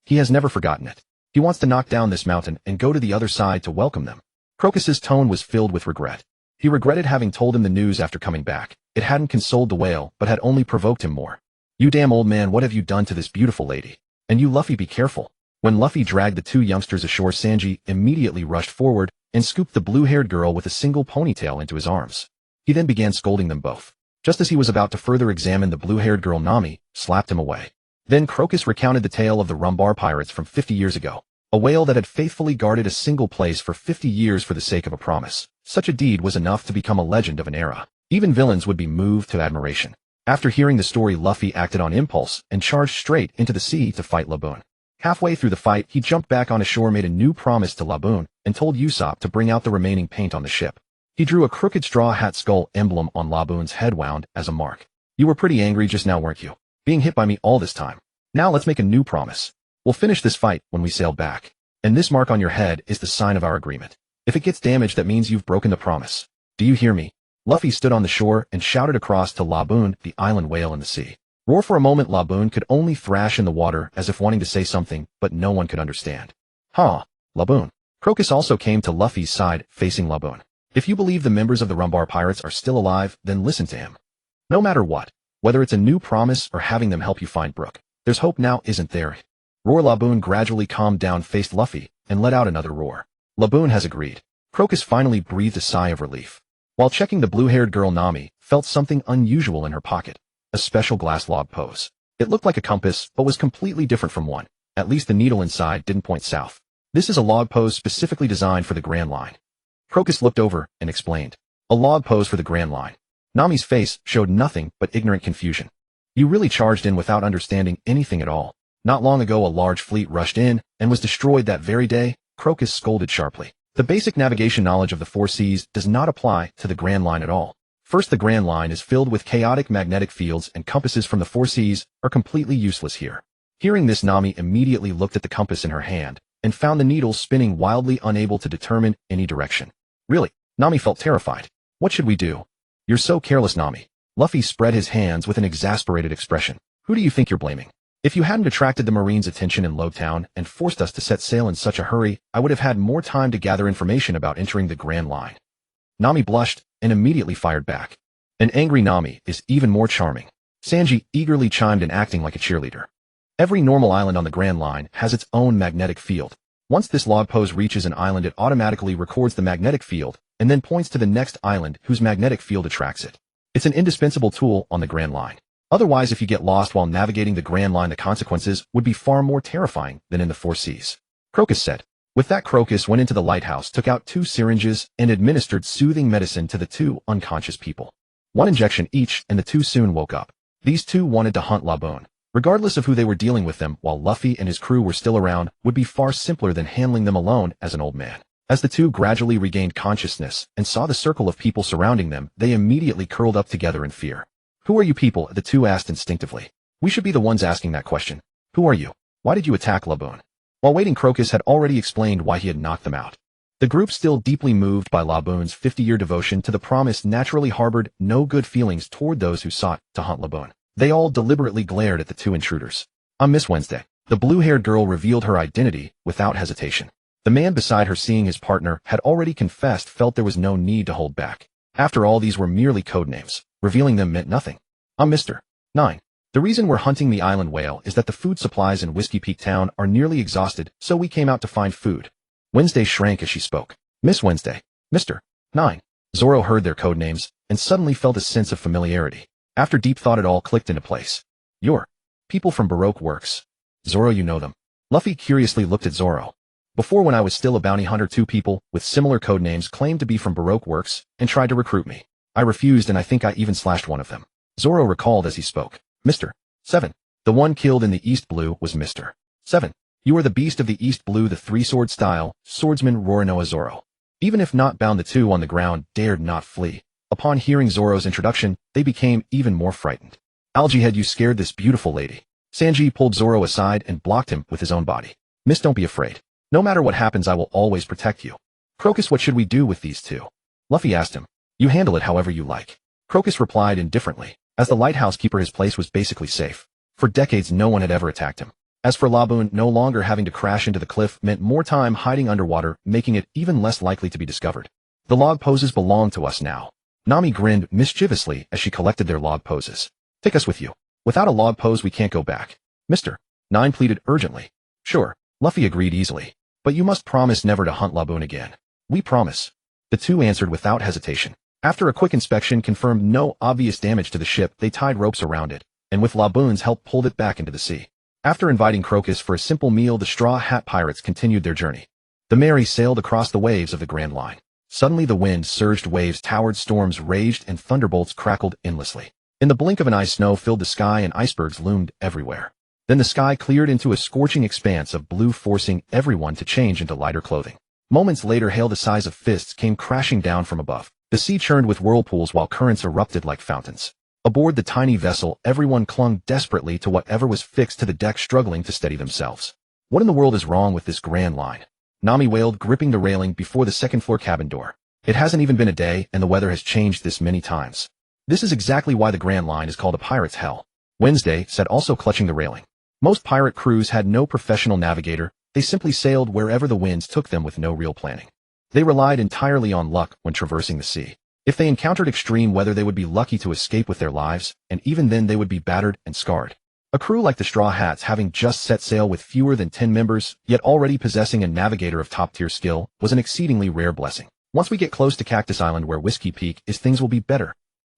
He has never forgotten it. He wants to knock down this mountain and go to the other side to welcome them. Crocus's tone was filled with regret. He regretted having told him the news after coming back. It hadn't consoled the whale, but had only provoked him more. You damn old man, what have you done to this beautiful lady? And you Luffy, be careful. When Luffy dragged the two youngsters ashore, Sanji immediately rushed forward and scooped the blue-haired girl with a single ponytail into his arms. He then began scolding them both. Just as he was about to further examine the blue-haired girl, Nami slapped him away. Then Crocus recounted the tale of the Rumbar pirates from 50 years ago. A whale that had faithfully guarded a single place for 50 years for the sake of a promise. Such a deed was enough to become a legend of an era. Even villains would be moved to admiration. After hearing the story, Luffy acted on impulse and charged straight into the sea to fight Laboon. Halfway through the fight, he jumped back on shore, made a new promise to Laboon, and told Usopp to bring out the remaining paint on the ship. He drew a crooked straw hat skull emblem on Laboon's head wound as a mark. You were pretty angry just now, weren't you? Being hit by me all this time. Now let's make a new promise. We'll finish this fight when we sail back. And this mark on your head is the sign of our agreement. If it gets damaged, that means you've broken the promise. Do you hear me? Luffy stood on the shore and shouted across to Laboon, the island whale in the sea. Roar. For a moment, Laboon could only thrash in the water as if wanting to say something, but no one could understand. Huh, Laboon. Crocus also came to Luffy's side, facing Laboon. If you believe the members of the Rumbar pirates are still alive, then listen to him. No matter what, whether it's a new promise or having them help you find Brook, there's hope now, isn't there? Roar. Laboon gradually calmed down, faced Luffy, and let out another roar. Laboon has agreed. Crocus finally breathed a sigh of relief. While checking the blue-haired girl, Nami felt something unusual in her pocket. A special glass log pose. It looked like a compass, but was completely different from one. At least the needle inside didn't point south. This is a log pose specifically designed for the Grand Line. Crocus looked over and explained. A log pose for the Grand Line. Nami's face showed nothing but ignorant confusion. You really charged in without understanding anything at all. Not long ago a large fleet rushed in and was destroyed that very day, Crocus scolded sharply. The basic navigation knowledge of the four seas does not apply to the Grand Line at all. First, the Grand Line is filled with chaotic magnetic fields, and compasses from the four seas are completely useless here. Hearing this, Nami immediately looked at the compass in her hand and found the needle spinning wildly, unable to determine any direction. Really, Nami felt terrified. What should we do? You're so careless, Nami. Luffy spread his hands with an exasperated expression. Who do you think you're blaming? If you hadn't attracted the Marines' attention in Lowtown and forced us to set sail in such a hurry, I would have had more time to gather information about entering the Grand Line. Nami blushed and immediately fired back. An angry Nami is even more charming. Sanji eagerly chimed in, acting like a cheerleader. Every normal island on the Grand Line has its own magnetic field. Once this log pose reaches an island, it automatically records the magnetic field and then points to the next island whose magnetic field attracts it. It's an indispensable tool on the Grand Line. Otherwise, if you get lost while navigating the Grand Line, the consequences would be far more terrifying than in the four seas. Crocus said. With that, Crocus went into the lighthouse, took out 2 syringes, and administered soothing medicine to the 2 unconscious people. 1 injection each, and the 2 soon woke up. These 2 wanted to hunt Laboon. Regardless of who they were dealing with, them, while Luffy and his crew were still around, would be far simpler than handling them alone as an old man. As the 2 gradually regained consciousness and saw the circle of people surrounding them, they immediately curled up together in fear. Who are you people? The 2 asked instinctively. We should be the ones asking that question. Who are you? Why did you attack Laboon? While waiting, Crocus had already explained why he had knocked them out. The group, still deeply moved by Laboon's 50-year devotion to the promise, naturally harbored no good feelings toward those who sought to hunt Laboon. They all deliberately glared at the 2 intruders. I'm Miss Wednesday. The blue-haired girl revealed her identity without hesitation. The man beside her, seeing his partner had already confessed, felt there was no need to hold back. After all, these were merely code names. Revealing them meant nothing. I'm Mr. 9. The reason we're hunting the island whale is that the food supplies in Whiskey Peak Town are nearly exhausted, so we came out to find food. Wednesday shrank as she spoke. Miss Wednesday. Mr. 9. Zoro heard their code names and suddenly felt a sense of familiarity. After deep thought, it all clicked into place. You're people from Baroque Works. Zoro, you know them. Luffy curiously looked at Zoro. Before, when I was still a bounty hunter, 2 people with similar code names claimed to be from Baroque Works and tried to recruit me. I refused, and I think I even slashed one of them. Zoro recalled as he spoke. Mr. 7. The one killed in the East Blue was Mr. 7. You are the beast of the East Blue, the three-sword style, swordsman Roronoa Zoro. Even if not bound, the 2 on the ground dared not flee. Upon hearing Zoro's introduction, they became even more frightened. Algae Head, you scared this beautiful lady. Sanji pulled Zoro aside and blocked him with his own body. Miss, don't be afraid. No matter what happens, I will always protect you. Crocus, what should we do with these 2? Luffy asked him. You handle it however you like. Crocus replied indifferently. As the lighthouse keeper, his place was basically safe. For decades, no one had ever attacked him. As for Laboon, no longer having to crash into the cliff meant more time hiding underwater, making it even less likely to be discovered. The log poses belong to us now. Nami grinned mischievously as she collected their log poses. Take us with you. Without a log pose, we can't go back. Mr. 9 pleaded urgently. Sure, Luffy agreed easily. But you must promise never to hunt Laboon again. We promise. The 2 answered without hesitation. After a quick inspection confirmed no obvious damage to the ship, they tied ropes around it, and with Laboon's help pulled it back into the sea. After inviting Crocus for a simple meal, the Straw Hat Pirates continued their journey. The Mary sailed across the waves of the Grand Line. Suddenly the wind surged, waves towered, storms raged, and thunderbolts crackled endlessly. In the blink of an eye, snow filled the sky and icebergs loomed everywhere. Then the sky cleared into a scorching expanse of blue, forcing everyone to change into lighter clothing. Moments later, hail the size of fists came crashing down from above. The sea churned with whirlpools while currents erupted like fountains. Aboard the tiny vessel, everyone clung desperately to whatever was fixed to the deck, struggling to steady themselves. What in the world is wrong with this Grand Line? Nami wailed, gripping the railing before the second-floor cabin door. It hasn't even been a day, and the weather has changed this many times. This is exactly why the Grand Line is called a pirate's hell. Wednesday said, also clutching the railing. Most pirate crews had no professional navigator. They simply sailed wherever the winds took them with no real planning. They relied entirely on luck when traversing the sea. If they encountered extreme weather, they would be lucky to escape with their lives, and even then they would be battered and scarred. A crew like the Straw Hats, having just set sail with fewer than 10 members, yet already possessing a navigator of top-tier skill, was an exceedingly rare blessing. Once we get close to Cactus Island, where Whiskey Peak is, things will be better,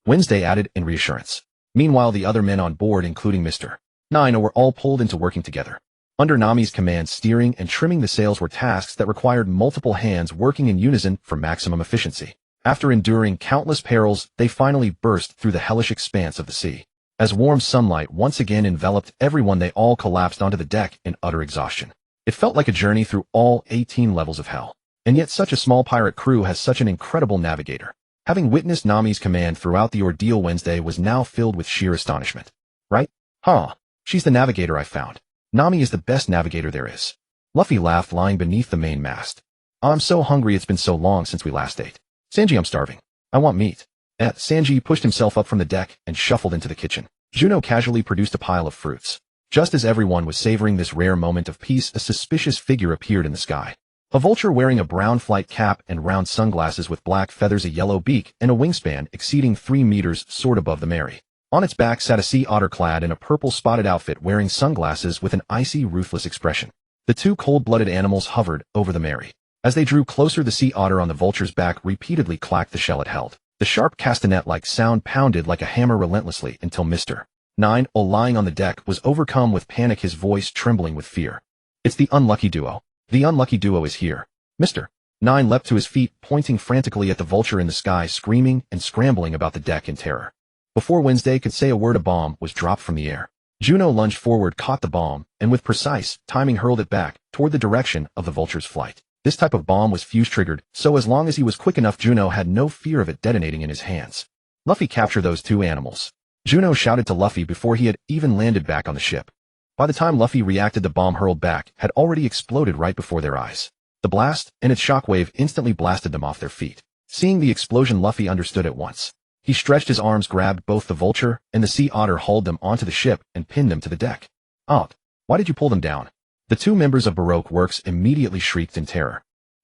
Wednesday added in reassurance. Meanwhile, the other men on board, including Mr. 9, were all pulled into working together. Under Nami's command, steering and trimming the sails were tasks that required multiple hands working in unison for maximum efficiency. After enduring countless perils, they finally burst through the hellish expanse of the sea. As warm sunlight once again enveloped everyone, they all collapsed onto the deck in utter exhaustion. It felt like a journey through all 18 levels of hell. And yet such a small pirate crew has such an incredible navigator. Having witnessed Nami's command throughout the ordeal, Wednesday was now filled with sheer astonishment. Right? Huh. She's the navigator I found. Nami is the best navigator there is. Luffy laughed, lying beneath the main mast. I'm so hungry, it's been so long since we last ate. Sanji, I'm starving. I want meat. Sanji pushed himself up from the deck and shuffled into the kitchen. Juno casually produced a pile of fruits. Just as everyone was savoring this rare moment of peace, a suspicious figure appeared in the sky. A vulture wearing a brown flight cap and round sunglasses with black feathers, a yellow beak, and a wingspan exceeding 3 meters soared above the Mary. On its back sat a sea otter clad in a purple spotted outfit, wearing sunglasses with an icy, ruthless expression. The 2 cold-blooded animals hovered over the Mary. As they drew closer, the sea otter on the vulture's back repeatedly clacked the shell it held. The sharp castanet-like sound pounded like a hammer relentlessly until Mr. 9, lying on the deck, was overcome with panic, his voice trembling with fear. It's the unlucky duo. The unlucky duo is here. Mr. 9 leapt to his feet, pointing frantically at the vulture in the sky, screaming and scrambling about the deck in terror. Before Wednesday could say a word, a bomb was dropped from the air. Juno lunged forward, caught the bomb, and with precise timing hurled it back toward the direction of the vulture's flight. This type of bomb was fuse-triggered, so as long as he was quick enough, Juno had no fear of it detonating in his hands. Luffy, capture those 2 animals. Juno shouted to Luffy before he had even landed back on the ship. By the time Luffy reacted, the bomb hurled back had already exploded right before their eyes. The blast and its shockwave instantly blasted them off their feet. Seeing the explosion, Luffy understood at once. He stretched his arms, grabbed both the vulture and the sea otter, hauled them onto the ship, and pinned them to the deck. Why did you pull them down? The 2 members of Baroque Works immediately shrieked in terror.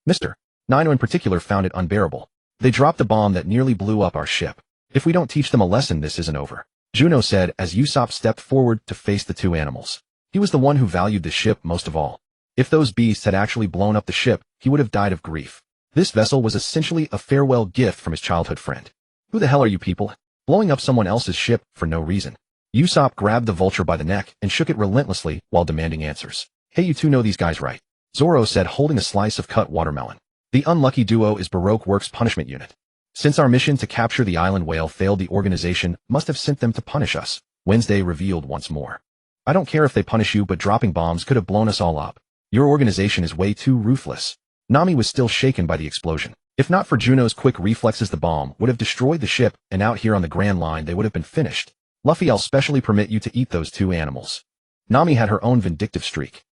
Mr. 9 in particular found it unbearable. They dropped a bomb that nearly blew up our ship. If we don't teach them a lesson, this isn't over, Juno said as Usopp stepped forward to face the 2 animals. He was the one who valued the ship most of all. If those beasts had actually blown up the ship, he would have died of grief. This vessel was essentially a farewell gift from his childhood friend. Who the hell are you people? Blowing up someone else's ship for no reason. Usopp grabbed the vulture by the neck and shook it relentlessly while demanding answers. Hey, you two know these guys, right? Zoro said, holding a slice of cut watermelon. The unlucky duo is Baroque Works' punishment unit. Since our mission to capture the island whale failed, the organization must have sent them to punish us, Wednesday revealed once more. I don't care if they punish you, but dropping bombs could have blown us all up. Your organization is way too ruthless. Nami was still shaken by the explosion. If not for Juno's quick reflexes, the bomb would have destroyed the ship, and out here on the Grand Line they would have been finished. Luffy, I'll specially permit you to eat those two animals. Nami had her own vindictive streak.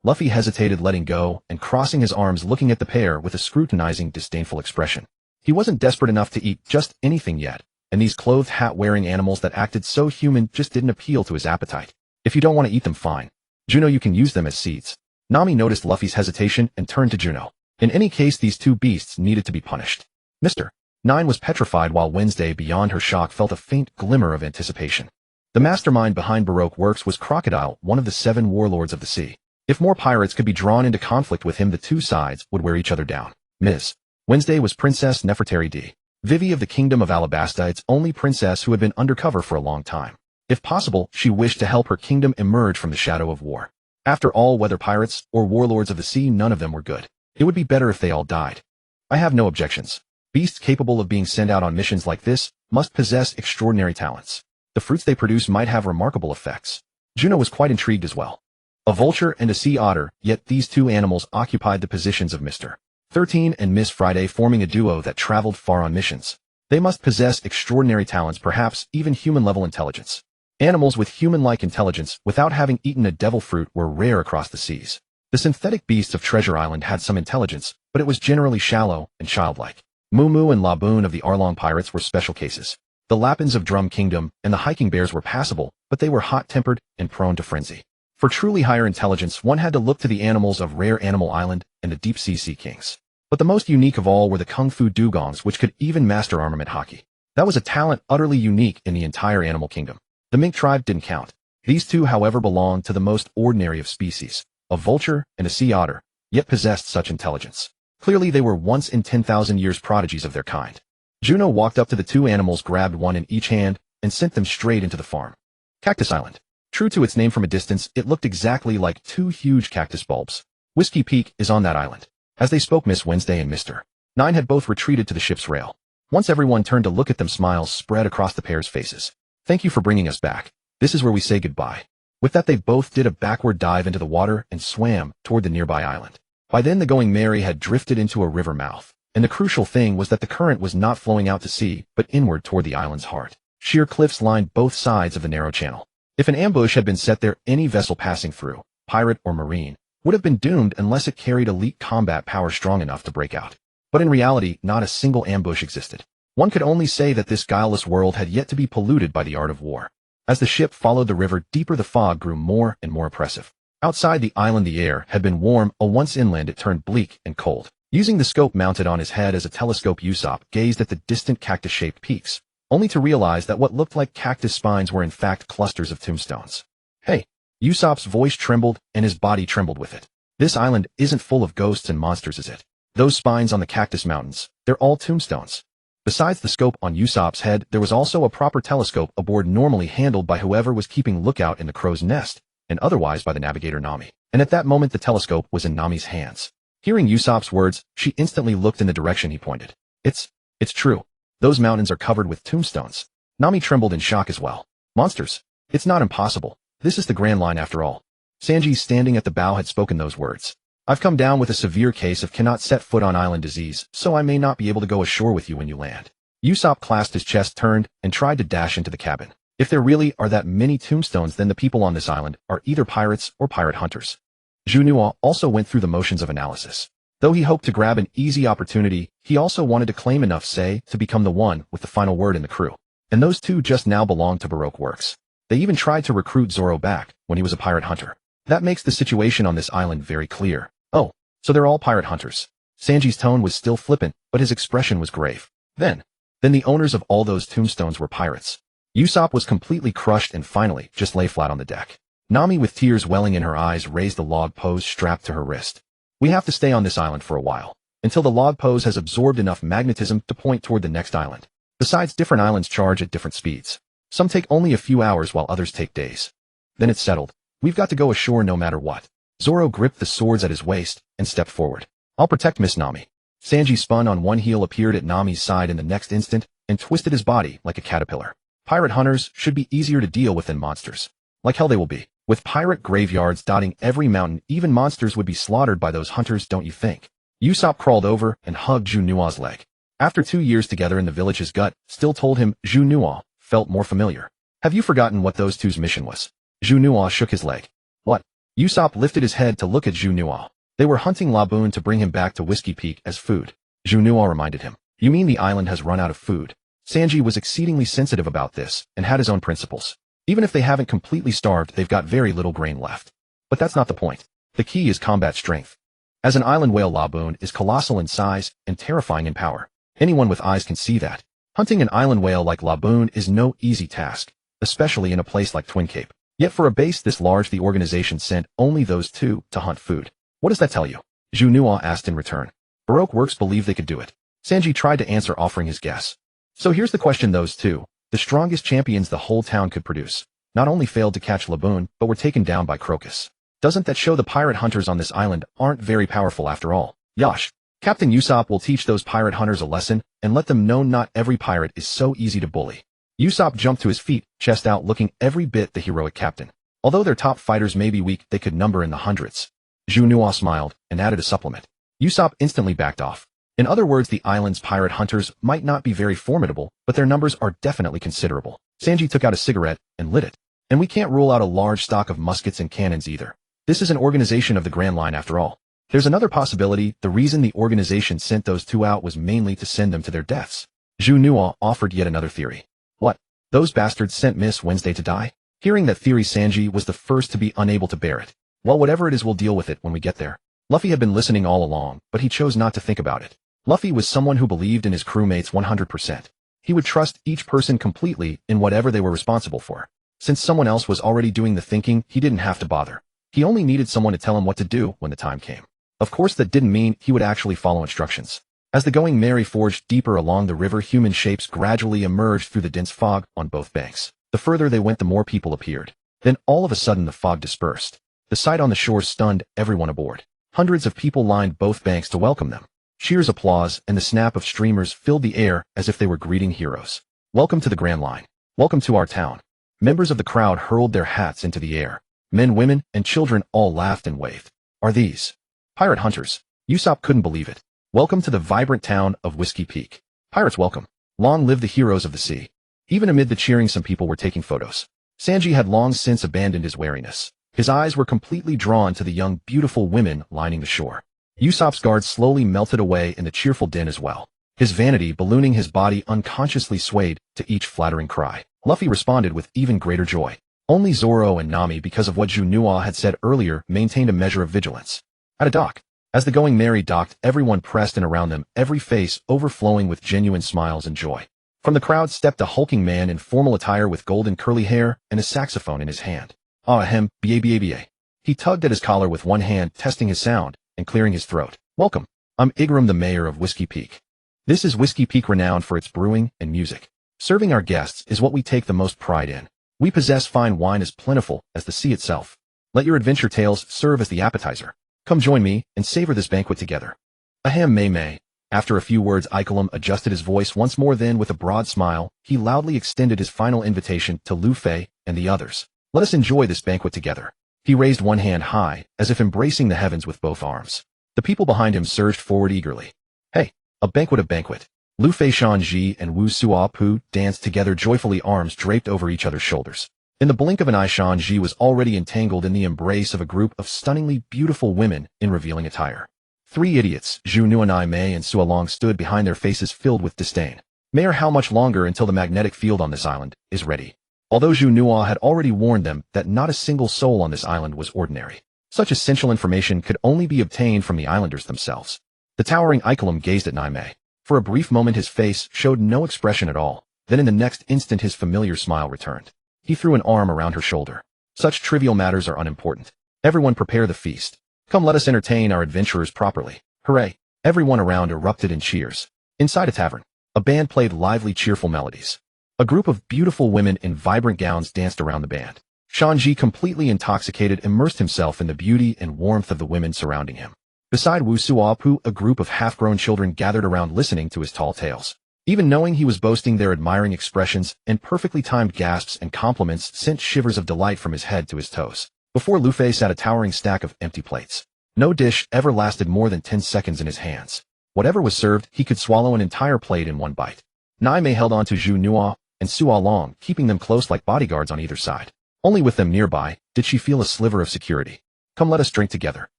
Luffy hesitated, letting go and crossing his arms, looking at the pair with a scrutinizing, disdainful expression. He wasn't desperate enough to eat just anything yet, and these clothed hat-wearing animals that acted so human just didn't appeal to his appetite. If you don't want to eat them, fine. Juno, you can use them as seeds. Nami noticed Luffy's hesitation and turned to Juno. In any case, these two beasts needed to be punished. Mr. Nine was petrified, while Wednesday, beyond her shock, felt a faint glimmer of anticipation. The mastermind behind Baroque Works was Crocodile, one of the 7 warlords of the sea. If more pirates could be drawn into conflict with him, the two sides would wear each other down. Ms. Wednesday was Princess Nefertari D. Vivi of the Kingdom of Alabasta, its only princess who had been undercover for a long time. If possible, she wished to help her kingdom emerge from the shadow of war. After all, whether pirates or warlords of the sea, none of them were good. It would be better if they all died. I have no objections. Beasts capable of being sent out on missions like this must possess extraordinary talents. The fruits they produce might have remarkable effects. Juno was quite intrigued as well. A vulture and a sea otter, yet these two animals occupied the positions of Mr. 13 and Miss Friday, forming a duo that traveled far on missions. They must possess extraordinary talents, perhaps even human-level intelligence. Animals with human-like intelligence without having eaten a devil fruit were rare across the seas. The synthetic beasts of Treasure Island had some intelligence, but it was generally shallow and childlike. Moo Moo and Laboon of the Arlong pirates were special cases. The Lapins of Drum Kingdom and the hiking bears were passable, but they were hot-tempered and prone to frenzy. For truly higher intelligence, one had to look to the animals of Rare Animal Island and the deep-sea sea kings. But the most unique of all were the Kung Fu dugongs, which could even master armament hockey. That was a talent utterly unique in the entire animal kingdom. The mink tribe didn't count. These two, however, belonged to the most ordinary of species, a vulture and a sea otter, yet possessed such intelligence. Clearly they were once in 10,000 years prodigies of their kind. Juno walked up to the two animals, grabbed one in each hand, and sent them straight into the farm. Cactus Island. True to its name, from a distance, it looked exactly like 2 huge cactus bulbs. Whiskey Peak is on that island. As they spoke, Miss Wednesday and Mr. 9 had both retreated to the ship's rail. Once everyone turned to look at them, smiles spread across the pair's faces. Thank you for bringing us back. This is where we say goodbye. With that, they both did a backward dive into the water and swam toward the nearby island. By then, the Going Merry had drifted into a river mouth, and the crucial thing was that the current was not flowing out to sea, but inward toward the island's heart. Sheer cliffs lined both sides of the narrow channel. If an ambush had been set there, any vessel passing through, pirate or marine, would have been doomed unless it carried elite combat power strong enough to break out. But in reality, not a single ambush existed. One could only say that this guileless world had yet to be polluted by the art of war. As the ship followed the river deeper, the fog grew more and more oppressive. Outside the island, the air had been warm, once inland it turned bleak and cold. Using the scope mounted on his head as a telescope, Usopp gazed at the distant cactus-shaped peaks, only to realize that what looked like cactus spines were in fact clusters of tombstones. Hey! Usopp's voice trembled and his body trembled with it. This island isn't full of ghosts and monsters, is it? Those spines on the cactus mountains, they're all tombstones. Besides the scope on Usopp's head, there was also a proper telescope aboard, normally handled by whoever was keeping lookout in the crow's nest, and otherwise by the navigator Nami. And at that moment the telescope was in Nami's hands. Hearing Usopp's words, she instantly looked in the direction he pointed. It's true. Those mountains are covered with tombstones. Nami trembled in shock as well. Monsters? It's not impossible. This is the Grand Line after all. Sanji, standing at the bow, had spoken those words. I've come down with a severe case of cannot set foot on island disease, so I may not be able to go ashore with you when you land. Usopp clasped his chest, turned, and tried to dash into the cabin. If there really are that many tombstones, then the people on this island are either pirates or pirate hunters. Juno also went through the motions of analysis. Though he hoped to grab an easy opportunity, he also wanted to claim enough say to become the one with the final word in the crew. And those two just now belonged to Baroque Works. They even tried to recruit Zoro back when he was a pirate hunter. That makes the situation on this island very clear. Oh, so they're all pirate hunters. Sanji's tone was still flippant, but his expression was grave. Then the owners of all those tombstones were pirates. Usopp was completely crushed and finally just lay flat on the deck. Nami, with tears welling in her eyes, raised the log pose strapped to her wrist. We have to stay on this island for a while. until the log pose has absorbed enough magnetism to point toward the next island. Besides, different islands charge at different speeds. Some take only a few hours while others take days. Then it's settled. We've got to go ashore no matter what. Zoro gripped the swords at his waist and stepped forward. I'll protect Miss Nami. Sanji spun on one heel, appeared at Nami's side in the next instant, and twisted his body like a caterpillar. Pirate hunters should be easier to deal with than monsters. Like hell they will be. With pirate graveyards dotting every mountain, even monsters would be slaughtered by those hunters, don't you think? Usopp crawled over and hugged Juno's leg. After 2 years together in the village, his gut still told him Juno felt more familiar. Have you forgotten what those two's mission was? Juno shook his leg. What? Usopp lifted his head to look at Juno. They were hunting Laboon to bring him back to Whiskey Peak as food. Juno reminded him. You mean the island has run out of food? Sanji was exceedingly sensitive about this and had his own principles. Even if they haven't completely starved, they've got very little grain left. But that's not the point. The key is combat strength. As an island whale, Laboon is colossal in size and terrifying in power. Anyone with eyes can see that. Hunting an island whale like Laboon is no easy task, especially in a place like Twin Cape. Yet for a base this large, the organization sent only those two to hunt food. What does that tell you? Juno asked in return. Baroque works believe they could do it. Sanji tried to answer, offering his guess. So here's the question: those two, the strongest champions the whole town could produce, not only failed to catch Laboon, but were taken down by Crocus. Doesn't that show the pirate hunters on this island aren't very powerful after all? Yash. Captain Usopp will teach those pirate hunters a lesson and let them know not every pirate is so easy to bully. Usopp jumped to his feet, chest out, looking every bit the heroic captain. Although their top fighters may be weak, they could number in the hundreds. Juno smiled and added a supplement. Usopp instantly backed off. In other words, the island's pirate hunters might not be very formidable, but their numbers are definitely considerable. Sanji took out a cigarette and lit it. And we can't rule out a large stock of muskets and cannons either. This is an organization of the Grand Line after all. There's another possibility. The reason the organization sent those two out was mainly to send them to their deaths. Juno offered yet another theory. What? Those bastards sent Miss Wednesday to die? Hearing that theory, Sanji was the first to be unable to bear it. Well, whatever it is, we'll deal with it when we get there. Luffy had been listening all along, but he chose not to think about it. Luffy was someone who believed in his crewmates 100%. He would trust each person completely in whatever they were responsible for. Since someone else was already doing the thinking, he didn't have to bother. He only needed someone to tell him what to do when the time came. Of course, that didn't mean he would actually follow instructions. As the Going Merry forged deeper along the river, human shapes gradually emerged through the dense fog on both banks. The further they went, the more people appeared. Then all of a sudden the fog dispersed. The sight on the shore stunned everyone aboard. Hundreds of people lined both banks to welcome them. Cheers, applause, and the snap of streamers filled the air as if they were greeting heroes. Welcome to the Grand Line. Welcome to our town. Members of the crowd hurled their hats into the air. Men, women, and children all laughed and waved. Are these pirate hunters? Usopp couldn't believe it. Welcome to the vibrant town of Whiskey Peak. Pirates welcome. Long live the heroes of the sea. Even amid the cheering, some people were taking photos. Sanji had long since abandoned his wariness. His eyes were completely drawn to the young, beautiful women lining the shore. Usopp's guard slowly melted away in the cheerful din as well. His vanity ballooning, his body unconsciously swayed to each flattering cry. Luffy responded with even greater joy. Only Zoro and Nami, because of what Juno had said earlier, maintained a measure of vigilance. At a dock. As the Going Merry docked, everyone pressed in around them, every face overflowing with genuine smiles and joy. From the crowd stepped a hulking man in formal attire with golden curly hair and a saxophone in his hand. Ah, ahem, ba. He tugged at his collar with one hand, testing his sound and clearing his throat. Welcome. I'm Igram, the mayor of Whiskey Peak. This is Whiskey Peak, renowned for its brewing and music. Serving our guests is what we take the most pride in. We possess fine wine as plentiful as the sea itself. Let your adventure tales serve as the appetizer. Come join me and savor this banquet together. Ahem, May. After a few words, Ikelam adjusted his voice once more, then with a broad smile, he loudly extended his final invitation to Luffy and the others. Let us enjoy this banquet together. He raised one hand high, as if embracing the heavens with both arms. The people behind him surged forward eagerly. Hey, a banquet. Luffy, Shanji, and Wu Suapu danced together joyfully, arms draped over each other's shoulders. In the blink of an eye, Shanji was already entangled in the embrace of a group of stunningly beautiful women in revealing attire. Three idiots, Juno and May and Sualong, stood behind, their faces filled with disdain. Mayor, how much longer until the magnetic field on this island is ready? Although Juno had already warned them that not a single soul on this island was ordinary. Such essential information could only be obtained from the islanders themselves. The towering Ikelam gazed at May. For a brief moment his face showed no expression at all, then in the next instant his familiar smile returned. He threw an arm around her shoulder. Such trivial matters are unimportant. Everyone prepare the feast. Come, let us entertain our adventurers properly. Hooray! Everyone around erupted in cheers. Inside a tavern, a band played lively, cheerful melodies. A group of beautiful women in vibrant gowns danced around the band. Shanji, completely intoxicated, immersed himself in the beauty and warmth of the women surrounding him. Beside Usopp, a group of half-grown children gathered around listening to his tall tales. Even knowing he was boasting, their admiring expressions and perfectly timed gasps and compliments sent shivers of delight from his head to his toes. Before Luffy sat a towering stack of empty plates. No dish ever lasted more than 10 seconds in his hands. Whatever was served, he could swallow an entire plate in one bite. Naime held on to Juno and Suo Long, keeping them close like bodyguards on either side. Only with them nearby did she feel a sliver of security. Come, let us drink together.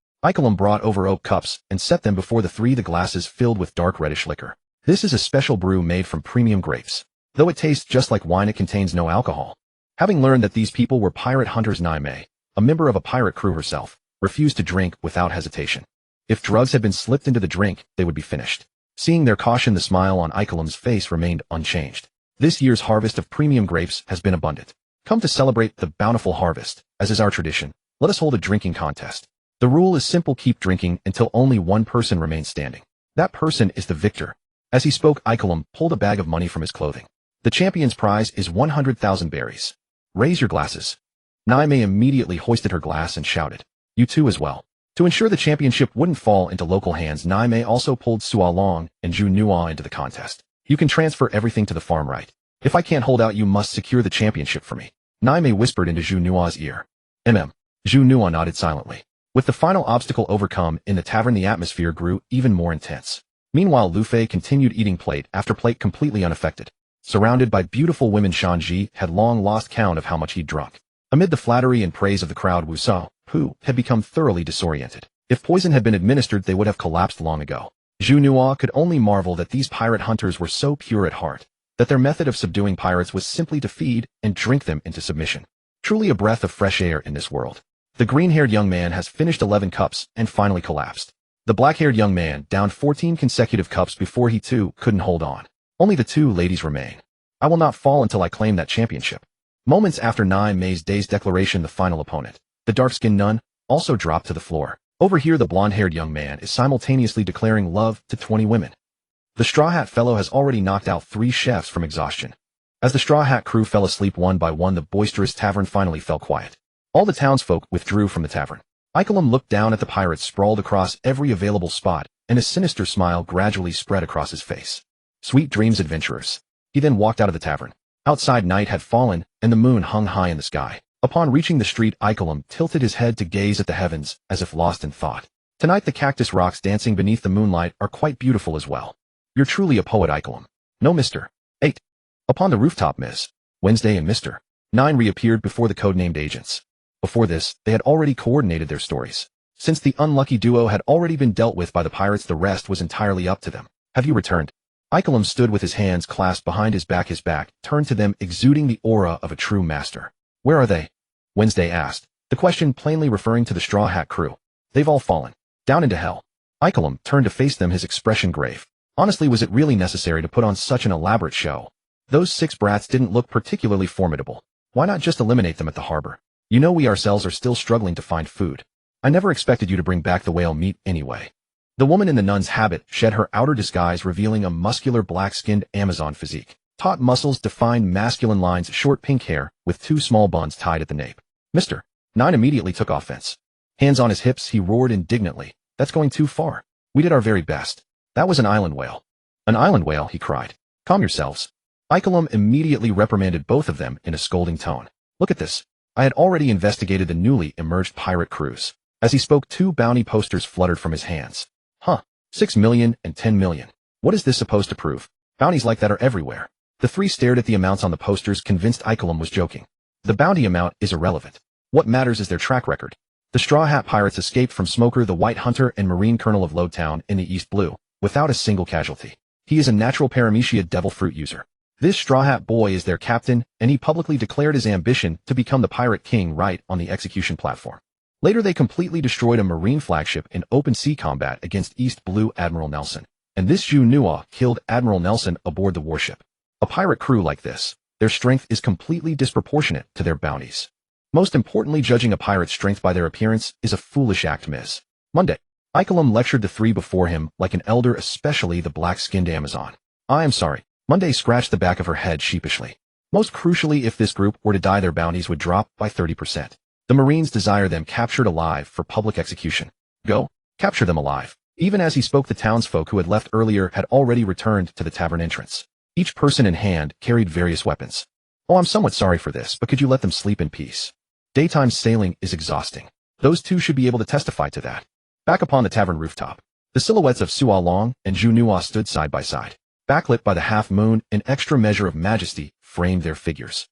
Icolum brought over oak cups and set them before the three, the glasses filled with dark reddish liquor. This is a special brew made from premium grapes. Though it tastes just like wine, it contains no alcohol. Having learned that these people were pirate hunters, Naime, a member of a pirate crew herself, refused to drink without hesitation. If drugs had been slipped into the drink, they would be finished. Seeing their caution, the smile on Icolum's face remained unchanged. This year's harvest of premium grapes has been abundant. Come to celebrate the bountiful harvest, as is our tradition. Let us hold a drinking contest. The rule is simple: keep drinking until only one person remains standing. That person is the victor. As he spoke, Icolum pulled a bag of money from his clothing. The champion's prize is 100,000 berries. Raise your glasses. Naime immediately hoisted her glass and shouted, "You too as well." To ensure the championship wouldn't fall into local hands, Naime also pulled Suo Long and Juno into the contest. You can transfer everything to the farm, right? If I can't hold out, you must secure the championship for me. Naime whispered into Juno's ear. Juno nodded silently. With the final obstacle overcome in the tavern, the atmosphere grew even more intense. Meanwhile, Luffy continued eating plate after plate completely unaffected. Surrounded by beautiful women, Shanji had long lost count of how much he'd drunk. Amid the flattery and praise of the crowd, Usopp had become thoroughly disoriented. If poison had been administered, they would have collapsed long ago. Juno could only marvel that these pirate hunters were so pure at heart, that their method of subduing pirates was simply to feed and drink them into submission. Truly a breath of fresh air in this world. The green-haired young man has finished 11 cups and finally collapsed. The black-haired young man downed 14 consecutive cups before he too couldn't hold on. Only the two ladies remain. I will not fall until I claim that championship. Moments after Naime's day's declaration, the final opponent, the dark-skinned nun, also dropped to the floor. Over here, the blonde-haired young man is simultaneously declaring love to 20 women. The Straw Hat fellow has already knocked out 3 chefs from exhaustion. As the Straw Hat crew fell asleep one by one, the boisterous tavern finally fell quiet. All the townsfolk withdrew from the tavern. Icolum looked down at the pirates sprawled across every available spot, and a sinister smile gradually spread across his face. Sweet dreams, adventurers. He then walked out of the tavern. Outside, night had fallen, and the moon hung high in the sky. Upon reaching the street, Icolum tilted his head to gaze at the heavens, as if lost in thought. Tonight, the cactus rocks dancing beneath the moonlight are quite beautiful as well. You're truly a poet, Icolum. No, Mr. 8. Upon the rooftop, Ms. Wednesday and Mr. 9 reappeared before the codenamed agents. Before this, they had already coordinated their stories. Since the unlucky duo had already been dealt with by the pirates, the rest was entirely up to them. Have you returned? Icolum stood with his hands clasped behind his back turned to them, exuding the aura of a true master. Where are they? Wednesday asked, the question plainly referring to the Straw Hat crew. They've all fallen. Down into hell. Icolum turned to face them, his expression grave. Honestly, was it really necessary to put on such an elaborate show? Those 6 brats didn't look particularly formidable. Why not just eliminate them at the harbor? You know, we ourselves are still struggling to find food. I never expected you to bring back the whale meat anyway. The woman in the nun's habit shed her outer disguise, revealing a muscular black-skinned Amazon physique. Taut muscles defined masculine lines, short pink hair, with 2 small buns tied at the nape. Mr. 9 immediately took offense. Hands on his hips, he roared indignantly. That's going too far. We did our very best. That was an island whale. An island whale, he cried. Calm yourselves. Icolum immediately reprimanded both of them in a scolding tone. Look at this. I had already investigated the newly emerged pirate crews. As he spoke, 2 bounty posters fluttered from his hands. 6 million and 10 million. What is this supposed to prove? Bounties like that are everywhere. The 3 stared at the amounts on the posters, convinced Icolum was joking. The bounty amount is irrelevant. What matters is their track record. The Straw Hat pirates escaped from Smoker, the White Hunter and Marine Colonel of Lowtown in the East Blue, without a single casualty. He is a natural paramecia devil fruit user. This Straw Hat boy is their captain, and he publicly declared his ambition to become the Pirate King right on the execution platform. Later, they completely destroyed a Marine flagship in open sea combat against East Blue Admiral Nelson, and this Juno killed Admiral Nelson aboard the warship. A pirate crew like this, their strength is completely disproportionate to their bounties. Most importantly, judging a pirate's strength by their appearance is a foolish act, Ms. Monday. Icolum lectured the three before him like an elder, especially the black-skinned Amazon. I am sorry. Monday scratched the back of her head sheepishly. Most crucially, if this group were to die, their bounties would drop by 30%. The Marines desire them captured alive for public execution. Go, capture them alive. Even as he spoke, the townsfolk who had left earlier had already returned to the tavern entrance. Each person in hand carried various weapons. Oh, I'm somewhat sorry for this, but could you let them sleep in peace? Daytime sailing is exhausting. Those two should be able to testify to that. Back upon the tavern rooftop, the silhouettes of Sua Long and Juno stood side by side. Backlit by the half-moon, an extra measure of majesty framed their figures.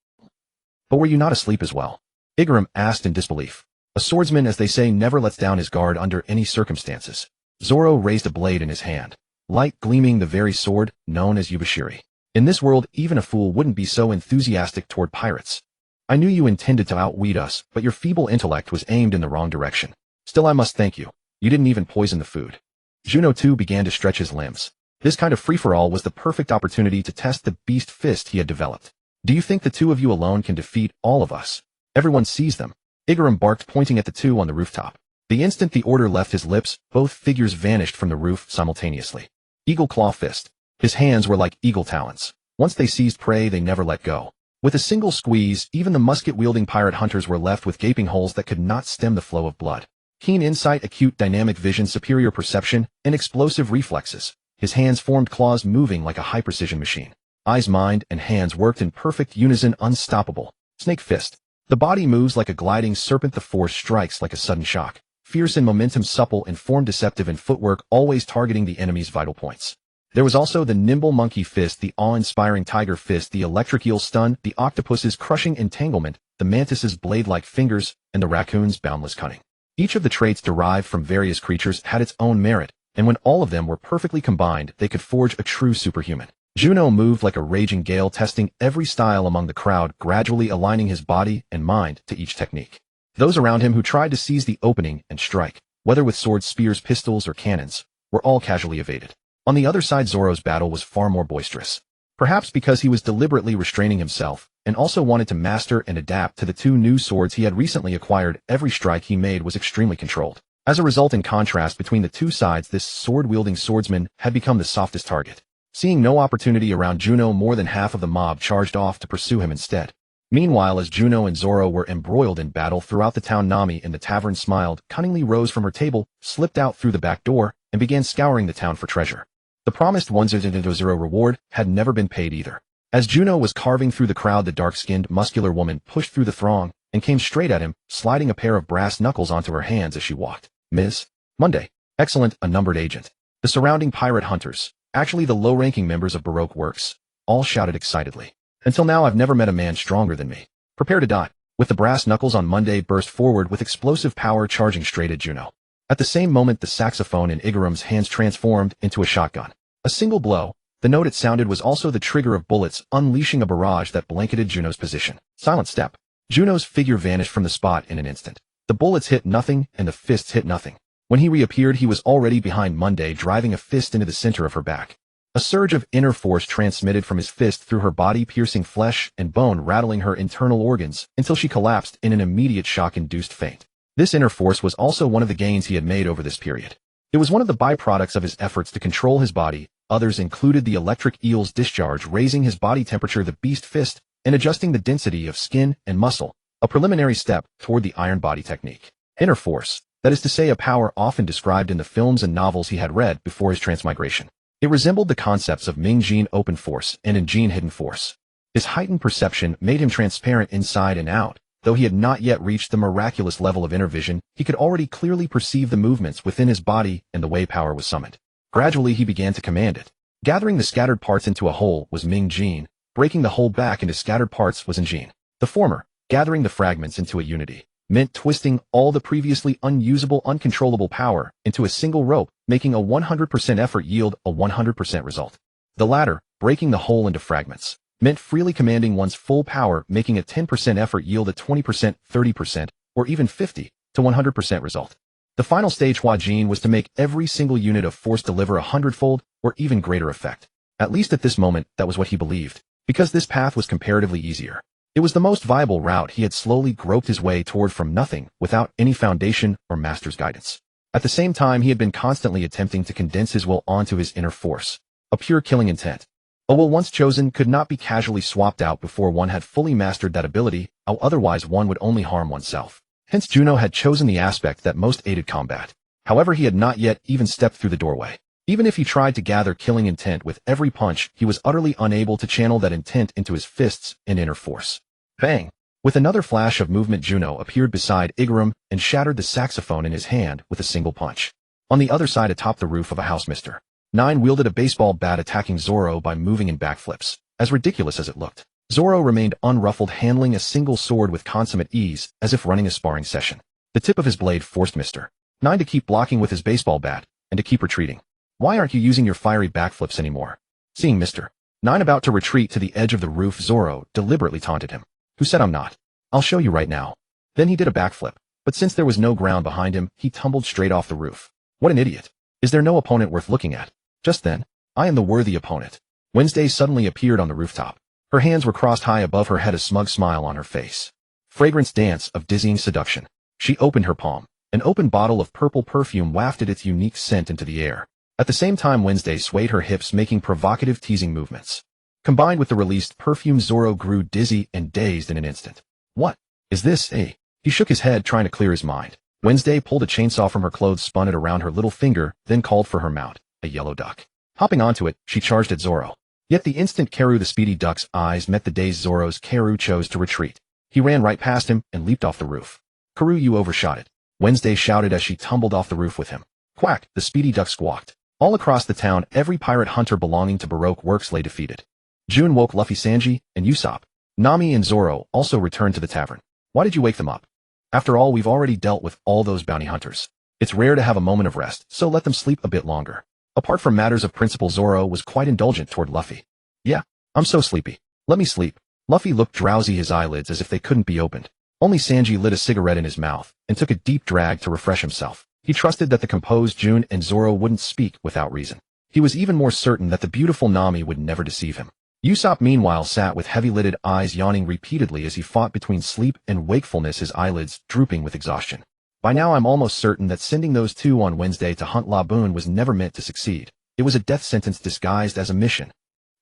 But were you not asleep as well? Igaram asked in disbelief. A swordsman, as they say, never lets down his guard under any circumstances. Zoro raised a blade in his hand, light gleaming the very sword known as Yubashiri. In this world, even a fool wouldn't be so enthusiastic toward pirates. I knew you intended to outwit us, but your feeble intellect was aimed in the wrong direction. Still, I must thank you. You didn't even poison the food. Juno too began to stretch his limbs. This kind of free-for-all was the perfect opportunity to test the beast fist he had developed. Do you think the two of you alone can defeat all of us? Everyone sees them. Igaram barked, pointing at the two on the rooftop. The instant the order left his lips, both figures vanished from the roof simultaneously. Eagle Claw Fist. His hands were like eagle talons. Once they seized prey, they never let go. With a single squeeze, even the musket-wielding pirate hunters were left with gaping holes that could not stem the flow of blood. Keen insight, acute dynamic vision, superior perception, and explosive reflexes. His hands formed claws moving like a high-precision machine. Eyes, mind, and hands worked in perfect unison, unstoppable. Snake Fist. The body moves like a gliding serpent, the force strikes like a sudden shock. Fierce in momentum, supple in form, deceptive in footwork, always targeting the enemy's vital points. There was also the nimble monkey fist, the awe-inspiring tiger fist, the electric eel stun, the octopus's crushing entanglement, the mantis's blade-like fingers, and the raccoon's boundless cunning. Each of the traits derived from various creatures had its own merit, and when all of them were perfectly combined, they could forge a true superhuman. Juno moved like a raging gale, testing every style among the crowd, gradually aligning his body and mind to each technique. Those around him who tried to seize the opening and strike, whether with swords, spears, pistols, or cannons, were all casually evaded. On the other side, Zoro's battle was far more boisterous. Perhaps because he was deliberately restraining himself, and also wanted to master and adapt to the two new swords he had recently acquired, every strike he made was extremely controlled. As a result, in contrast between the two sides, this sword-wielding swordsman had become the softest target. Seeing no opportunity around Juno, more than half of the mob charged off to pursue him instead. Meanwhile, as Juno and Zoro were embroiled in battle throughout the town, Nami in the tavern smiled, cunningly rose from her table, slipped out through the back door, and began scouring the town for treasure. The promised 100 reward had never been paid either. As Juno was carving through the crowd, the dark-skinned, muscular woman pushed through the throng and came straight at him, sliding a pair of brass knuckles onto her hands as she walked. Ms. Monday. Excellent, a numbered agent. The surrounding pirate hunters, actually the low-ranking members of Baroque Works, all shouted excitedly. Until now, I've never met a man stronger than me. Prepare to die. With the brass knuckles on, Monday burst forward with explosive power, charging straight at Juno. At the same moment, the saxophone in Igaram's hands transformed into a shotgun. A single blow, the note it sounded was also the trigger of bullets, unleashing a barrage that blanketed Juno's position. Silent step. Juno's figure vanished from the spot in an instant. The bullets hit nothing, and the fists hit nothing. When he reappeared, he was already behind Monday, driving a fist into the center of her back. A surge of inner force transmitted from his fist through her body, piercing flesh and bone, rattling her internal organs, until she collapsed in an immediate shock-induced faint. This inner force was also one of the gains he had made over this period. It was one of the byproducts of his efforts to control his body. Others included the electric eel's discharge, raising his body temperature, the beast fist, and adjusting the density of skin and muscle, a preliminary step toward the iron body technique. Inner force, that is to say, a power often described in the films and novels he had read before his transmigration. It resembled the concepts of Ming Jin open force and Jin hidden force. His heightened perception made him transparent inside and out. Though he had not yet reached the miraculous level of inner vision, he could already clearly perceive the movements within his body and the way power was summoned. Gradually, he began to command it. Gathering the scattered parts into a whole was Ming Jin. Breaking the whole back into scattered parts was Jin. The former, gathering the fragments into a unity, meant twisting all the previously unusable, uncontrollable power into a single rope, making a 100% effort yield a 100% result. The latter, breaking the whole into fragments, meant freely commanding one's full power, making a 10% effort yield a 20%, 30%, or even 50 to 100% result. The final stage, Hua Jin, was to make every single unit of force deliver 100-fold or even greater effect. At least at this moment, that was what he believed, because this path was comparatively easier. It was the most viable route he had slowly groped his way toward from nothing, without any foundation or master's guidance. At the same time, he had been constantly attempting to condense his will onto his inner force, a pure killing intent. A will once chosen could not be casually swapped out before one had fully mastered that ability, otherwise one would only harm oneself. Hence Juno had chosen the aspect that most aided combat. However, he had not yet even stepped through the doorway. Even if he tried to gather killing intent with every punch, he was utterly unable to channel that intent into his fists and inner force. Bang! With another flash of movement, Juno appeared beside Igaram and shattered the saxophone in his hand with a single punch. On the other side atop the roof of a house, Mr. 9 wielded a baseball bat attacking Zoro by moving in backflips. As ridiculous as it looked, Zoro remained unruffled, handling a single sword with consummate ease, as if running a sparring session. The tip of his blade forced Mr. 9 to keep blocking with his baseball bat, and to keep retreating. Why aren't you using your fiery backflips anymore? Seeing Mr. 9 about to retreat to the edge of the roof, Zoro deliberately taunted him. Who said I'm not? I'll show you right now. Then he did a backflip, but since there was no ground behind him, he tumbled straight off the roof. What an idiot. Is there no opponent worth looking at? Just then, I am the worthy opponent. Wednesday suddenly appeared on the rooftop. Her hands were crossed high above her head, a smug smile on her face. Fragrance dance of dizzying seduction. She opened her palm. An open bottle of purple perfume wafted its unique scent into the air. At the same time, Wednesday swayed her hips, making provocative teasing movements. Combined with the released perfume, Zoro grew dizzy and dazed in an instant. What is this, eh? He shook his head, trying to clear his mind. Wednesday pulled a chainsaw from her clothes, spun it around her little finger, then called for her mount, a yellow duck. Hopping onto it, she charged at Zoro. Yet the instant Karu the speedy duck's eyes met the dazed Zoro's, Karu chose to retreat. He ran right past him and leaped off the roof. Karu, you overshot it, Wednesday shouted as she tumbled off the roof with him. Quack, the speedy duck squawked. All across the town, every pirate hunter belonging to Baroque Works lay defeated. June woke Luffy, Sanji, and Usopp. Nami and Zoro also returned to the tavern. Why did you wake them up? After all, we've already dealt with all those bounty hunters. It's rare to have a moment of rest, so let them sleep a bit longer. Apart from matters of principle, Zoro was quite indulgent toward Luffy. Yeah, I'm so sleepy. Let me sleep. Luffy looked drowsy, his eyelids as if they couldn't be opened. Only Sanji lit a cigarette in his mouth and took a deep drag to refresh himself. He trusted that the composed June and Zoro wouldn't speak without reason. He was even more certain that the beautiful Nami would never deceive him. Usopp meanwhile sat with heavy-lidded eyes, yawning repeatedly as he fought between sleep and wakefulness, his eyelids drooping with exhaustion. By now I'm almost certain that sending those two on Wednesday to hunt Laboon was never meant to succeed. It was a death sentence disguised as a mission.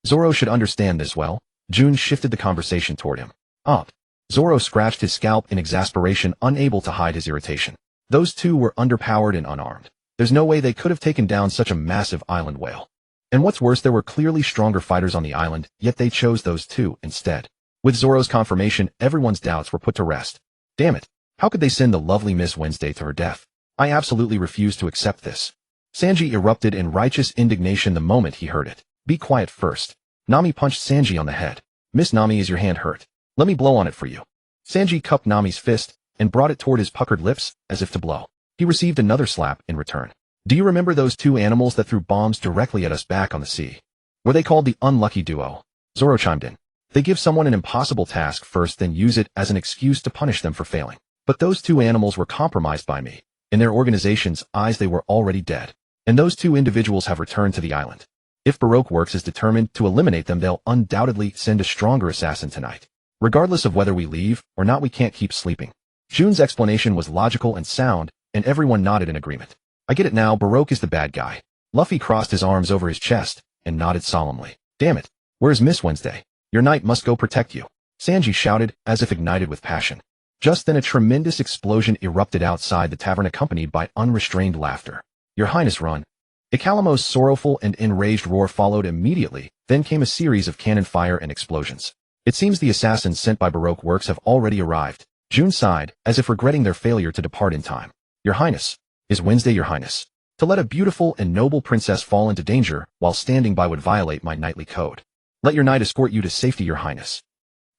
Zoro should understand this well. June shifted the conversation toward him. Up. Zoro scratched his scalp in exasperation, unable to hide his irritation. Those two were underpowered and unarmed. There's no way they could have taken down such a massive island whale. And what's worse, there were clearly stronger fighters on the island, yet they chose those two instead. With Zoro's confirmation, everyone's doubts were put to rest. Damn it. How could they send the lovely Miss Wednesday to her death? I absolutely refuse to accept this. Sanji erupted in righteous indignation the moment he heard it. Be quiet first. Nami punched Sanji on the head. Miss Nami, is your hand hurt? Let me blow on it for you. Sanji cupped Nami's fist and brought it toward his puckered lips as if to blow. He received another slap in return. Do you remember those two animals that threw bombs directly at us back on the sea? Were they called the Unlucky Duo? Zoro chimed in. They give someone an impossible task first, then use it as an excuse to punish them for failing. But those two animals were compromised by me. In their organization's eyes, they were already dead. And those two individuals have returned to the island. If Baroque Works is determined to eliminate them, they'll undoubtedly send a stronger assassin tonight. Regardless of whether we leave or not, we can't keep sleeping. June's explanation was logical and sound, and everyone nodded in agreement. I get it now, Baroque is the bad guy. Luffy crossed his arms over his chest and nodded solemnly. Damn it. Where's Miss Wednesday? Your knight must go protect you. Sanji shouted, as if ignited with passion. Just then a tremendous explosion erupted outside the tavern, accompanied by unrestrained laughter. Your Highness, run. Ikalamo's sorrowful and enraged roar followed immediately, then came a series of cannon fire and explosions. It seems the assassins sent by Baroque Works have already arrived. June sighed, as if regretting their failure to depart in time. Your Highness. Is Wednesday your Highness? To let a beautiful and noble princess fall into danger while standing by would violate my knightly code. Let your knight escort you to safety, Your Highness.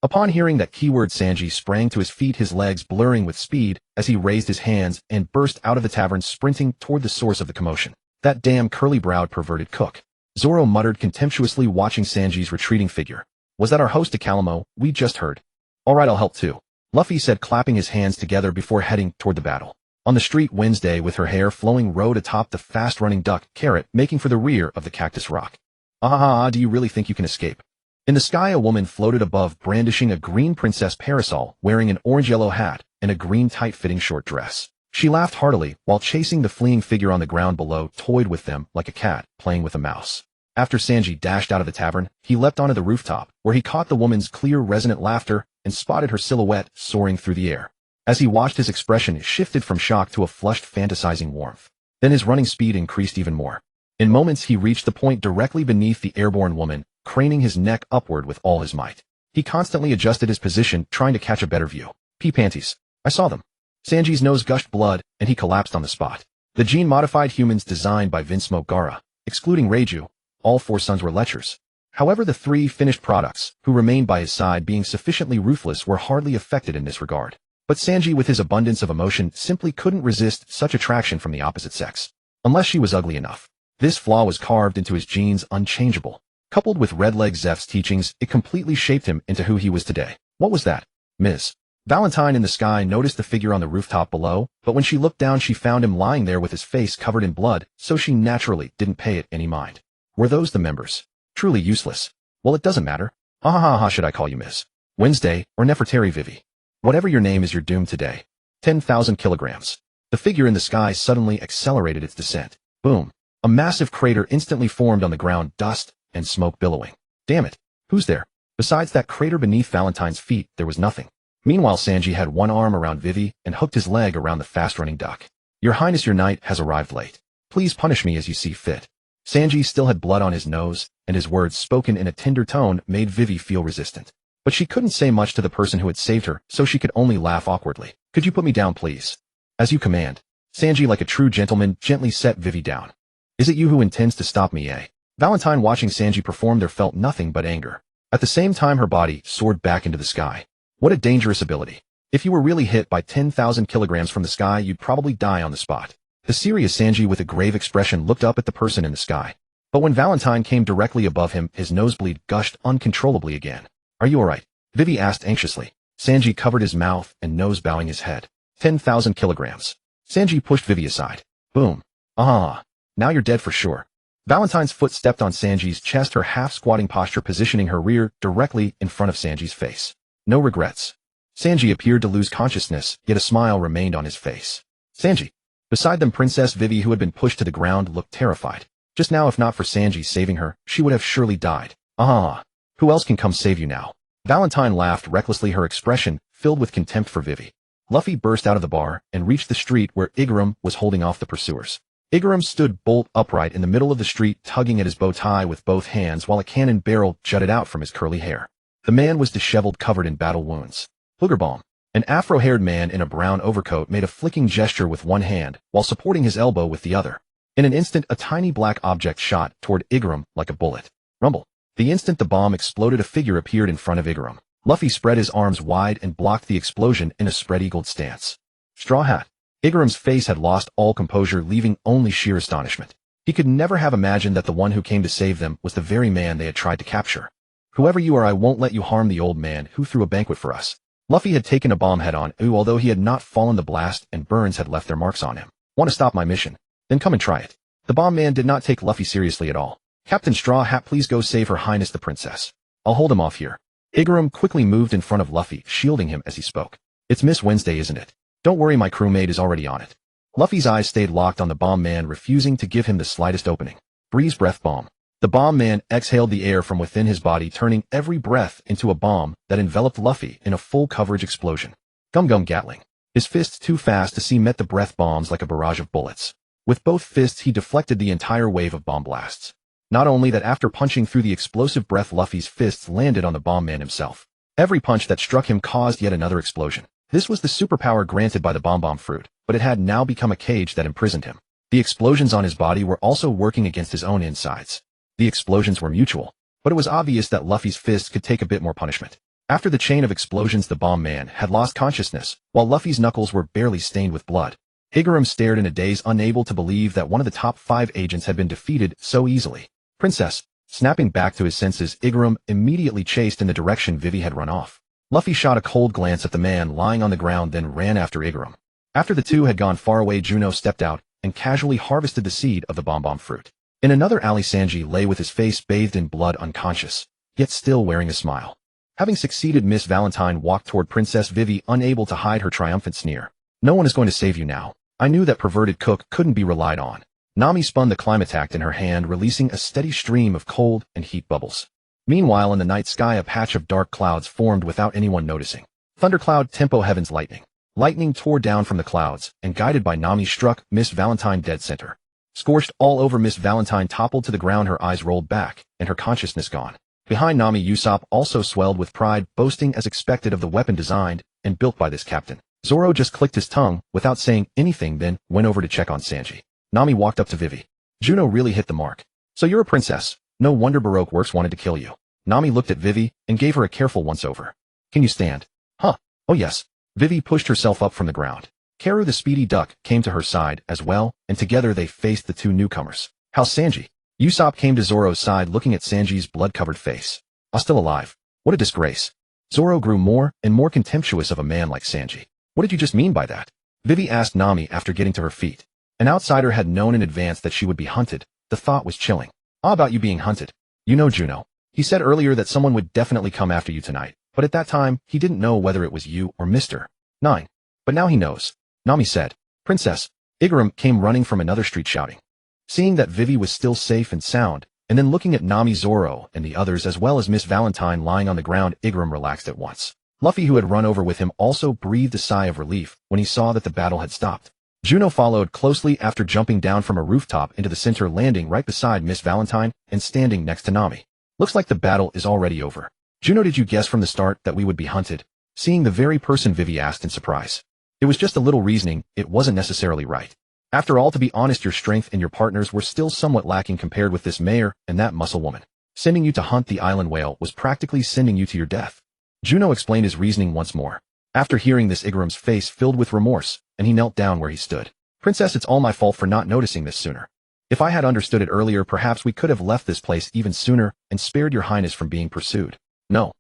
Upon hearing that keyword, Sanji sprang to his feet, his legs blurring with speed as he raised his hands and burst out of the tavern, sprinting toward the source of the commotion. That damn curly-browed perverted cook. Zoro muttered contemptuously, watching Sanji's retreating figure. Was that our host Ikalamo we just heard? All right, I'll help too. Luffy said, clapping his hands together before heading toward the battle. On the street, Wednesday, with her hair flowing, rode atop the fast-running duck, Carrot, making for the rear of the Cactus Rock. Do you really think you can escape? In the sky, a woman floated above, brandishing a green princess parasol, wearing an orange-yellow hat and a green tight-fitting short dress. She laughed heartily while chasing the fleeing figure on the ground below, toyed with them like a cat playing with a mouse. After Sanji dashed out of the tavern, he leapt onto the rooftop, where he caught the woman's clear, resonant laughter and spotted her silhouette soaring through the air. As he watched, his expression shifted from shock to a flushed, fantasizing warmth. Then his running speed increased even more. In moments, he reached the point directly beneath the airborne woman, craning his neck upward with all his might. He constantly adjusted his position, trying to catch a better view. Pea panties. I saw them. Sanji's nose gushed blood, and he collapsed on the spot. The gene-modified humans designed by Vince Gara, excluding Reiju, all 4 sons were lechers. However, the 3 finished products, who remained by his side being sufficiently ruthless, were hardly affected in this regard. But Sanji, with his abundance of emotion, simply couldn't resist such attraction from the opposite sex. Unless she was ugly enough. This flaw was carved into his genes, unchangeable. Coupled with Redleg Zeph's teachings, it completely shaped him into who he was today. What was that? Ms. Valentine in the sky noticed the figure on the rooftop below, but when she looked down she found him lying there with his face covered in blood, so she naturally didn't pay it any mind. Were those the members? Truly useless. Well, it doesn't matter. Ha should I call you Ms. Wednesday, or Nefertari Vivi? Whatever your name is, you're doomed today. 10,000 kilograms. The figure in the sky suddenly accelerated its descent. Boom. A massive crater instantly formed on the ground, dust and smoke billowing. Damn it. Who's there? Besides that crater beneath Valentine's feet, there was nothing. Meanwhile, Sanji had one arm around Vivi and hooked his leg around the fast-running duck. Your Highness, your knight has arrived late. Please punish me as you see fit. Sanji still had blood on his nose, and his words, spoken in a tender tone, made Vivi feel resistant. But she couldn't say much to the person who had saved her, so she could only laugh awkwardly. Could you put me down, please? As you command. Sanji, like a true gentleman, gently set Vivi down. Is it you who intends to stop me, eh? Valentine, watching Sanji perform there, felt nothing but anger. At the same time, her body soared back into the sky. What a dangerous ability. If you were really hit by 10,000 kilograms from the sky, you'd probably die on the spot. The serious Sanji, with a grave expression, looked up at the person in the sky. But when Valentine came directly above him, his nosebleed gushed uncontrollably again. Are you alright? Vivi asked anxiously. Sanji covered his mouth and nose, bowing his head. 10,000 kilograms. Sanji pushed Vivi aside. Boom. Now you're dead for sure. Valentine's foot stepped on Sanji's chest, her half-squatting posture positioning her rear directly in front of Sanji's face. No regrets. Sanji appeared to lose consciousness, yet a smile remained on his face. Sanji. Beside them, Princess Vivi, who had been pushed to the ground, looked terrified. Just now, if not for Sanji saving her, she would have surely died. Who else can come save you now? Valentine laughed recklessly, her expression filled with contempt for Vivi. Luffy burst out of the bar and reached the street where Igaram was holding off the pursuers. Igaram stood bolt upright in the middle of the street, tugging at his bow tie with both hands while a cannon barrel jutted out from his curly hair. The man was disheveled, covered in battle wounds. Boogerbalm. An afro-haired man in a brown overcoat made a flicking gesture with one hand while supporting his elbow with the other. In an instant, a tiny black object shot toward Igaram like a bullet. Rumble. The instant the bomb exploded, a figure appeared in front of Igaram. Luffy spread his arms wide and blocked the explosion in a spread-eagled stance. Straw Hat. Igaram's face had lost all composure, leaving only sheer astonishment. He could never have imagined that the one who came to save them was the very man they had tried to capture. Whoever you are, I won't let you harm the old man who threw a banquet for us. Luffy had taken a bomb head-on, although he had not fallen, the blast and burns had left their marks on him. Want to stop my mission? Then come and try it. The bomb man did not take Luffy seriously at all. Captain Straw Hat, please go save Her Highness the Princess. I'll hold him off here. Igaram quickly moved in front of Luffy, shielding him as he spoke. It's Miss Wednesday, isn't it? Don't worry, my crewmate is already on it. Luffy's eyes stayed locked on the bomb man, refusing to give him the slightest opening. Breeze breath bomb. The bomb man exhaled the air from within his body, turning every breath into a bomb that enveloped Luffy in a full coverage explosion. Gum Gum Gatling. His fists, too fast to see, met the breath bombs like a barrage of bullets. With both fists, he deflected the entire wave of bomb blasts. Not only that, after punching through the explosive breath, Luffy's fists landed on the bomb man himself. Every punch that struck him caused yet another explosion. This was the superpower granted by the bomb fruit, but it had now become a cage that imprisoned him. The explosions on his body were also working against his own insides. The explosions were mutual, but it was obvious that Luffy's fists could take a bit more punishment. After the chain of explosions, the bomb man had lost consciousness, while Luffy's knuckles were barely stained with blood. Igaram stared in a daze, unable to believe that one of the top 5 agents had been defeated so easily. Princess. Snapping back to his senses, Igaram immediately chased in the direction Vivi had run off. Luffy shot a cold glance at the man lying on the ground, then ran after Igaram. After the two had gone far away, Juno stepped out and casually harvested the seed of the bomb fruit. In another alley, Sanji lay with his face bathed in blood, unconscious, yet still wearing a smile. Having succeeded, Miss Valentine walked toward Princess Vivi, unable to hide her triumphant sneer. No one is going to save you now. I knew that perverted cook couldn't be relied on. Nami spun the climatact in her hand, releasing a steady stream of cold and heat bubbles. Meanwhile, in the night sky, a patch of dark clouds formed without anyone noticing. Thundercloud tempo heavens lightning. Lightning tore down from the clouds, and guided by Nami struck Miss Valentine dead center. Scorched all over, Miss Valentine toppled to the ground, her eyes rolled back, and her consciousness gone. Behind Nami, Usopp also swelled with pride, boasting as expected of the weapon designed and built by this captain. Zoro just clicked his tongue without saying anything, then went over to check on Sanji. Nami walked up to Vivi. Juno really hit the mark. So you're a princess. No wonder Baroque Works wanted to kill you. Nami looked at Vivi and gave her a careful once-over. Can you stand? Huh. Oh yes. Vivi pushed herself up from the ground. Karu the speedy duck came to her side as well, and together they faced the two newcomers. How's Sanji? Usopp came to Zoro's side, looking at Sanji's blood-covered face. Still alive. What a disgrace. Zoro grew more and more contemptuous of a man like Sanji. What did you just mean by that? Vivi asked Nami after getting to her feet. An outsider had known in advance that she would be hunted. The thought was chilling. How about you being hunted? You know Juno. He said earlier that someone would definitely come after you tonight, but at that time, he didn't know whether it was you or Mr. 9. But now he knows. Nami said. Princess. Igaram came running from another street shouting. Seeing that Vivi was still safe and sound, and then looking at Nami, Zoro, and the others as well as Miss Valentine lying on the ground, Igaram relaxed at once. Luffy, who had run over with him, also breathed a sigh of relief when he saw that the battle had stopped. Juno followed closely after jumping down from a rooftop into the center, landing right beside Miss Valentine and standing next to Nami. Looks like the battle is already over. Juno, did you guess from the start that we would be hunted? Seeing the very person, Vivi asked in surprise. It was just a little reasoning, it wasn't necessarily right. After all, to be honest, your strength and your partners were still somewhat lacking compared with this mayor and that muscle woman. Sending you to hunt the island whale was practically sending you to your death. Juno explained his reasoning once more. After hearing this, Igaram's face filled with remorse, and he knelt down where he stood. Princess, it's all my fault for not noticing this sooner. If I had understood it earlier, perhaps we could have left this place even sooner and spared your highness from being pursued. No.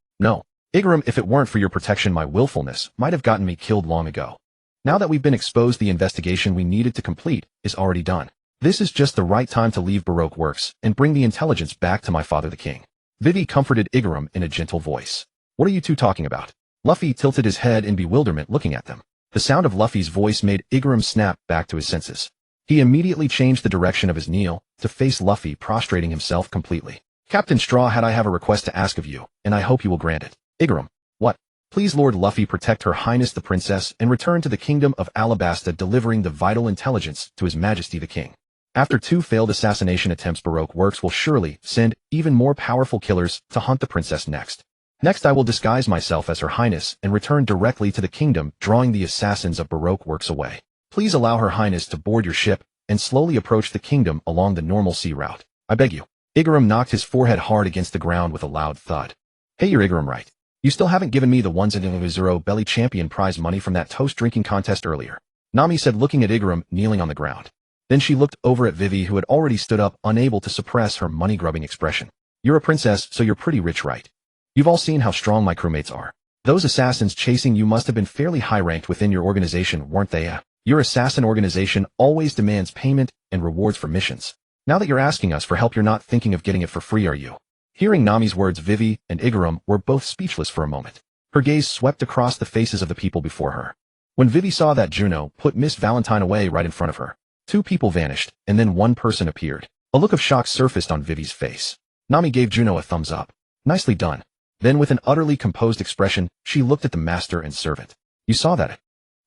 Igaram, if it weren't for your protection, my willfulness might have gotten me killed long ago. Now that we've been exposed, the investigation we needed to complete is already done. This is just the right time to leave Baroque Works and bring the intelligence back to my father the king. Vivi comforted Igaram in a gentle voice. What are you two talking about? Luffy tilted his head in bewilderment, looking at them. The sound of Luffy's voice made Igaram snap back to his senses. He immediately changed the direction of his kneel to face Luffy, prostrating himself completely. Captain Straw, I have a request to ask of you, and I hope you will grant it. Igaram. What? Please, Lord Luffy, protect Her Highness the Princess and return to the Kingdom of Alabasta, delivering the vital intelligence to His Majesty the King. After 2 failed assassination attempts, Baroque Works will surely send even more powerful killers to hunt the princess next. Next, I will disguise myself as Her Highness and return directly to the kingdom, drawing the assassins of Baroque Works away. Please allow Her Highness to board your ship and slowly approach the kingdom along the normal sea route. I beg you. Igaram knocked his forehead hard against the ground with a loud thud. Hey, you're Igaram, right? You still haven't given me the $1 belly champion prize money from that toast drinking contest earlier. Nami said, looking at Igaram kneeling on the ground. Then she looked over at Vivi, who had already stood up, unable to suppress her money-grubbing expression. You're a princess, so you're pretty rich, right? You've all seen how strong my crewmates are. Those assassins chasing you must have been fairly high-ranked within your organization, weren't they? Your assassin organization always demands payment and rewards for missions. Now that you're asking us for help, you're not thinking of getting it for free, are you? Hearing Nami's words, Vivi and Igaram were both speechless for a moment. Her gaze swept across the faces of the people before her. When Vivi saw that Juno put Miss Valentine away right in front of her, 2 people vanished, and then 1 person appeared. A look of shock surfaced on Vivi's face. Nami gave Juno a thumbs up. Nicely done. Then with an utterly composed expression, she looked at the master and servant. You saw that?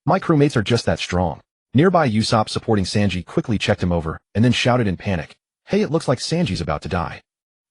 My crewmates are just that strong. Nearby, Usopp, supporting Sanji, quickly checked him over, and then shouted in panic. Hey, it looks like Sanji's about to die.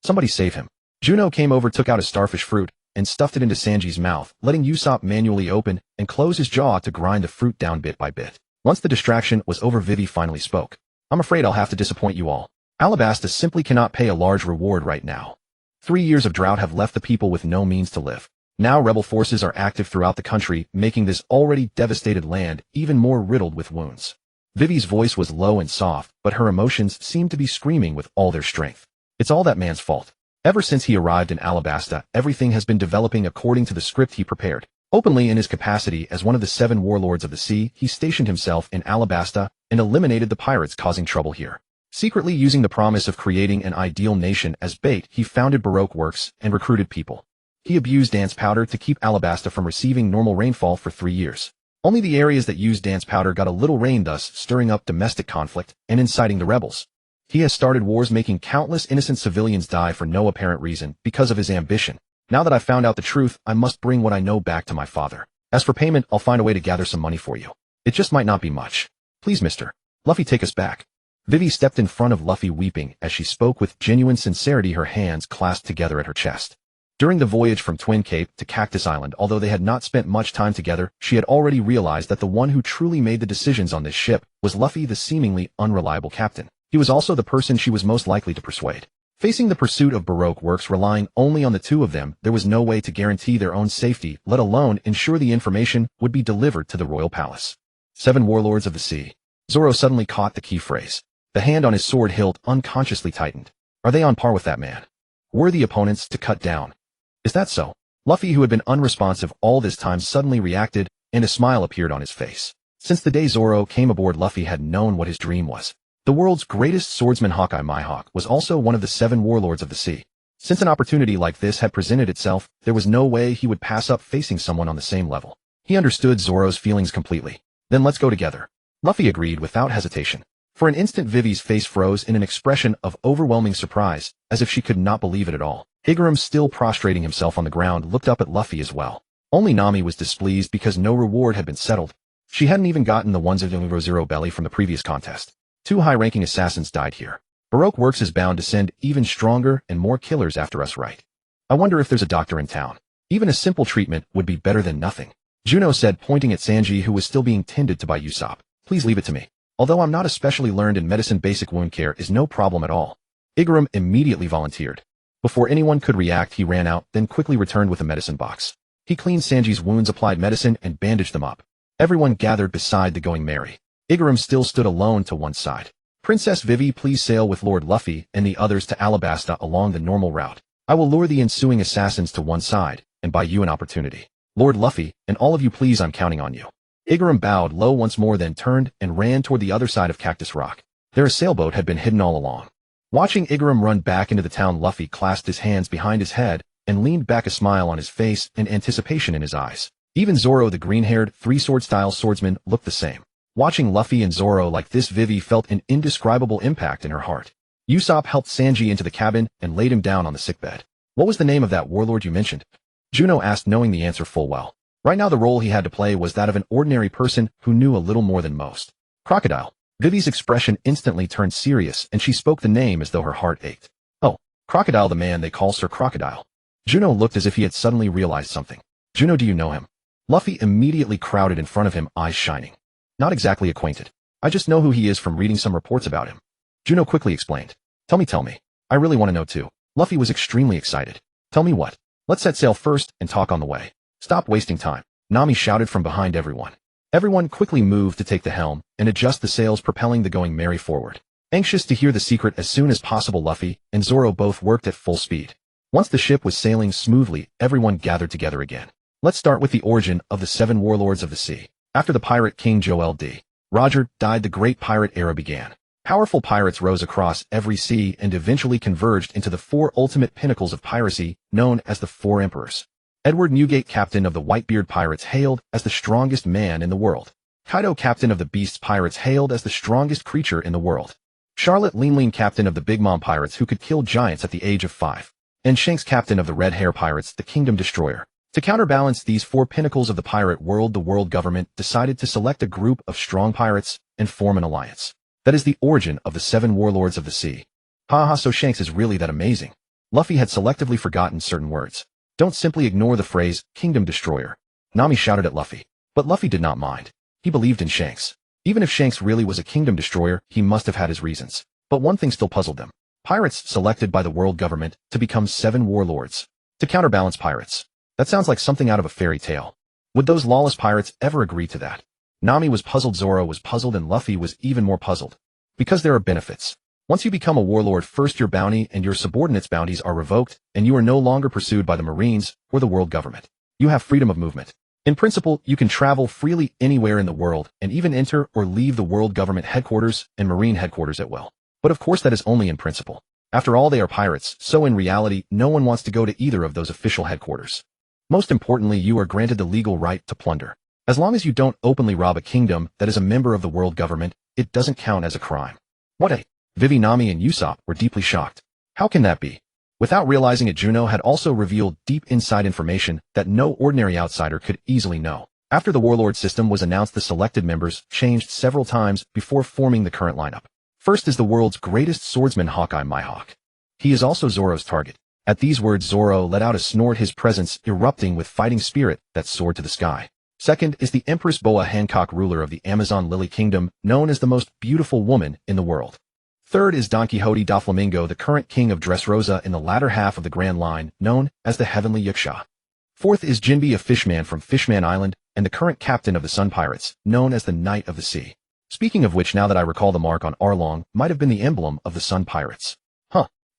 Somebody save him. Juno came over, took out a starfish fruit, and stuffed it into Sanji's mouth, letting Usopp manually open and close his jaw to grind the fruit down bit by bit. Once the distraction was over, Vivi finally spoke. I'm afraid I'll have to disappoint you all. Alabasta simply cannot pay a large reward right now. 3 years of drought have left the people with no means to live. Now rebel forces are active throughout the country, making this already devastated land even more riddled with wounds. Vivi's voice was low and soft, but her emotions seemed to be screaming with all their strength. It's all that man's fault. Ever since he arrived in Alabasta, everything has been developing according to the script he prepared. Openly, in his capacity as one of the 7 warlords of the sea, he stationed himself in Alabasta and eliminated the pirates causing trouble here. Secretly using the promise of creating an ideal nation as bait, he founded Baroque Works and recruited people. He abused dance powder to keep Alabasta from receiving normal rainfall for 3 years. Only the areas that used dance powder got a little rain, thus stirring up domestic conflict and inciting the rebels. He has started wars, making countless innocent civilians die for no apparent reason because of his ambition. Now that I've found out the truth, I must bring what I know back to my father. As for payment, I'll find a way to gather some money for you. It just might not be much. Please, Mr. Luffy, take us back. Vivi stepped in front of Luffy, weeping as she spoke with genuine sincerity, her hands clasped together at her chest. During the voyage from Twin Cape to Cactus Island, although they had not spent much time together, she had already realized that the one who truly made the decisions on this ship was Luffy, the seemingly unreliable captain. He was also the person she was most likely to persuade. Facing the pursuit of Baroque works, relying only on the two of them, there was no way to guarantee their own safety, let alone ensure the information would be delivered to the royal palace. 7 Warlords of the Sea. Zoro suddenly caught the key phrase. The hand on his sword hilt unconsciously tightened. Are they on par with that man? Worthy opponents to cut down. Is that so? Luffy, who had been unresponsive all this time, suddenly reacted, and a smile appeared on his face. Since the day Zoro came aboard, Luffy had known what his dream was. The world's greatest swordsman, Hawkeye Mihawk, was also one of the 7 Warlords of the Sea. Since an opportunity like this had presented itself, there was no way he would pass up facing someone on the same level. He understood Zoro's feelings completely. Then let's go together. Luffy agreed without hesitation. For an instant, Vivi's face froze in an expression of overwhelming surprise, as if she could not believe it at all. Igaram, still prostrating himself on the ground, looked up at Luffy as well. Only Nami was displeased because no reward had been settled. She hadn't even gotten the 100 belly from the previous contest. 2 high-ranking assassins died here. Baroque Works is bound to send even stronger and more killers after us, right? I wonder if there's a doctor in town. Even a simple treatment would be better than nothing. Juno said, pointing at Sanji, who was still being tended to by Usopp. Please leave it to me. Although I'm not especially learned in medicine, basic wound care is no problem at all. Igaram immediately volunteered. Before anyone could react, he ran out, then quickly returned with a medicine box. He cleaned Sanji's wounds, applied medicine, and bandaged them up. Everyone gathered beside the Going Merry. Igaram still stood alone to one side. Princess Vivi, please sail with Lord Luffy and the others to Alabasta along the normal route. I will lure the ensuing assassins to one side and buy you an opportunity. Lord Luffy, and all of you, please, I'm counting on you. Igaram bowed low once more, then turned and ran toward the other side of Cactus Rock. Their sailboat had been hidden all along. Watching Igaram run back into the town, Luffy clasped his hands behind his head and leaned back, a smile on his face and anticipation in his eyes. Even Zoro, the green-haired, 3-sword-style swordsman, looked the same. Watching Luffy and Zoro like this, Vivi felt an indescribable impact in her heart. Usopp helped Sanji into the cabin and laid him down on the sickbed. What was the name of that warlord you mentioned? Juno asked, knowing the answer full well. Right now the role he had to play was that of an ordinary person who knew a little more than most. Crocodile. Vivi's expression instantly turned serious, and she spoke the name as though her heart ached. Oh, Crocodile, the man they call Sir Crocodile. Juno looked as if he had suddenly realized something. Juno, do you know him? Luffy immediately crowded in front of him, eyes shining. Not exactly acquainted. I just know who he is from reading some reports about him. Juno quickly explained. Tell me. I really want to know too. Luffy was extremely excited. Tell me what? Let's set sail first and talk on the way. Stop wasting time. Nami shouted from behind everyone. Everyone quickly moved to take the helm and adjust the sails, propelling the Going Merry forward. Anxious to hear the secret as soon as possible, Luffy and Zoro both worked at full speed. Once the ship was sailing smoothly, everyone gathered together again. Let's start with the origin of the 7 Warlords of the Sea. After the pirate king Joel D. Roger died, the great pirate era began. Powerful pirates rose across every sea and eventually converged into the 4 ultimate pinnacles of piracy, known as the 4 Emperors. Edward Newgate, captain of the Whitebeard Pirates, hailed as the strongest man in the world. Kaido, captain of the Beasts Pirates, hailed as the strongest creature in the world. Charlotte Lean, captain of the Big Mom Pirates, who could kill giants at the age of 5. And Shanks, captain of the Red Hair Pirates, the Kingdom Destroyer. To counterbalance these 4 pinnacles of the pirate world, the world government decided to select a group of strong pirates and form an alliance. That is the origin of the 7 Warlords of the Sea. Haha, so Shanks is really that amazing. Luffy had selectively forgotten certain words. Don't simply ignore the phrase, Kingdom Destroyer. Nami shouted at Luffy. But Luffy did not mind. He believed in Shanks. Even if Shanks really was a Kingdom Destroyer, he must have had his reasons. But one thing still puzzled them. Pirates selected by the world government to become 7 warlords. To counterbalance pirates. That sounds like something out of a fairy tale. Would those lawless pirates ever agree to that? Nami was puzzled, Zoro was puzzled, and Luffy was even more puzzled. Because there are benefits. Once you become a warlord, first your bounty and your subordinates' bounties are revoked, and you are no longer pursued by the Marines or the world government. You have freedom of movement. In principle, you can travel freely anywhere in the world and even enter or leave the world government headquarters and Marine headquarters at will. But of course that is only in principle. After all, they are pirates, so in reality, no one wants to go to either of those official headquarters. Most importantly, you are granted the legal right to plunder. As long as you don't openly rob a kingdom that is a member of the world government, it doesn't count as a crime. What a... Vivi, Nami, and Usopp were deeply shocked. How can that be? Without realizing it, Juno had also revealed deep inside information that no ordinary outsider could easily know. After the warlord system was announced, the selected members changed several times before forming the current lineup. First is the world's greatest swordsman, Hawkeye Mihawk. He is also Zoro's target. At these words, Zoro let out a snort, his presence erupting with fighting spirit that soared to the sky. Second is the Empress Boa Hancock, ruler of the Amazon Lily Kingdom, known as the most beautiful woman in the world. Third is Don Quixote da Flamingo, the current king of Dressrosa in the latter half of the Grand Line, known as the Heavenly Yaksha. Fourth is Jinbe, a fishman from Fishman Island, and the current captain of the Sun Pirates, known as the Knight of the Sea. Speaking of which, now that I recall, the mark on Arlong might have been the emblem of the Sun Pirates.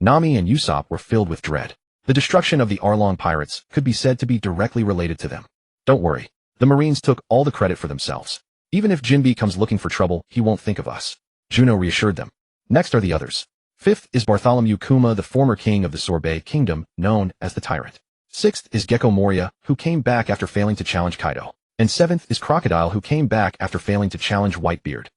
Nami and Usopp were filled with dread. The destruction of the Arlong pirates could be said to be directly related to them. Don't worry. The Marines took all the credit for themselves. Even if Jinbe comes looking for trouble, he won't think of us. Juno reassured them. Next are the others. Fifth is Bartholomew Kuma, the former king of the Sorbet Kingdom, known as the Tyrant. Sixth is Gecko Moria, who came back after failing to challenge Kaido. And seventh is Crocodile, who came back after failing to challenge Whitebeard.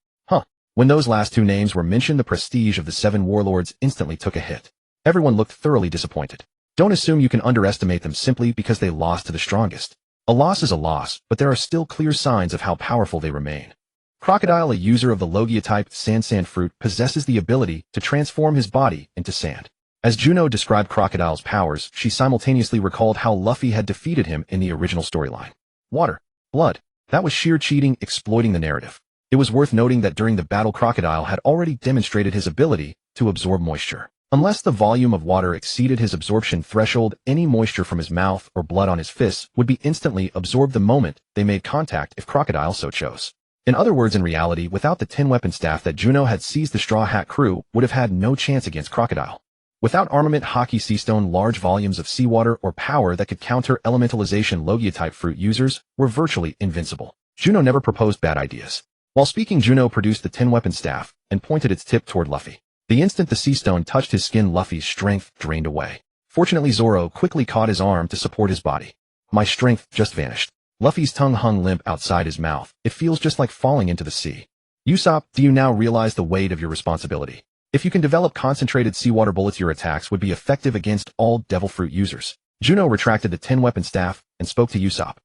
When those last two names were mentioned, the prestige of the 7 warlords instantly took a hit. Everyone looked thoroughly disappointed. Don't assume you can underestimate them simply because they lost to the strongest. A loss is a loss, but there are still clear signs of how powerful they remain. Crocodile, a user of the Logia-type sand fruit, possesses the ability to transform his body into sand. As Juno described Crocodile's powers, she simultaneously recalled how Luffy had defeated him in the original storyline. Water. Blood. That was sheer cheating, exploiting the narrative. It was worth noting that during the battle, Crocodile had already demonstrated his ability to absorb moisture. Unless the volume of water exceeded his absorption threshold, any moisture from his mouth or blood on his fists would be instantly absorbed the moment they made contact if Crocodile so chose. In other words, in reality, without the 10-weapon staff that Juno had seized, the Straw Hat crew would have had no chance against Crocodile. Without armament, Haki Seastone, large volumes of seawater, or power that could counter elementalization, Logia-type fruit users were virtually invincible. Juno never proposed bad ideas. While speaking, Juno produced the 10-weapon staff and pointed its tip toward Luffy. The instant the sea stone touched his skin, Luffy's strength drained away. Fortunately, Zoro quickly caught his arm to support his body. My strength just vanished. Luffy's tongue hung limp outside his mouth. It feels just like falling into the sea. Usopp, do you now realize the weight of your responsibility? If you can develop concentrated seawater bullets, your attacks would be effective against all devil fruit users. Juno retracted the 10-weapon staff and spoke to Usopp.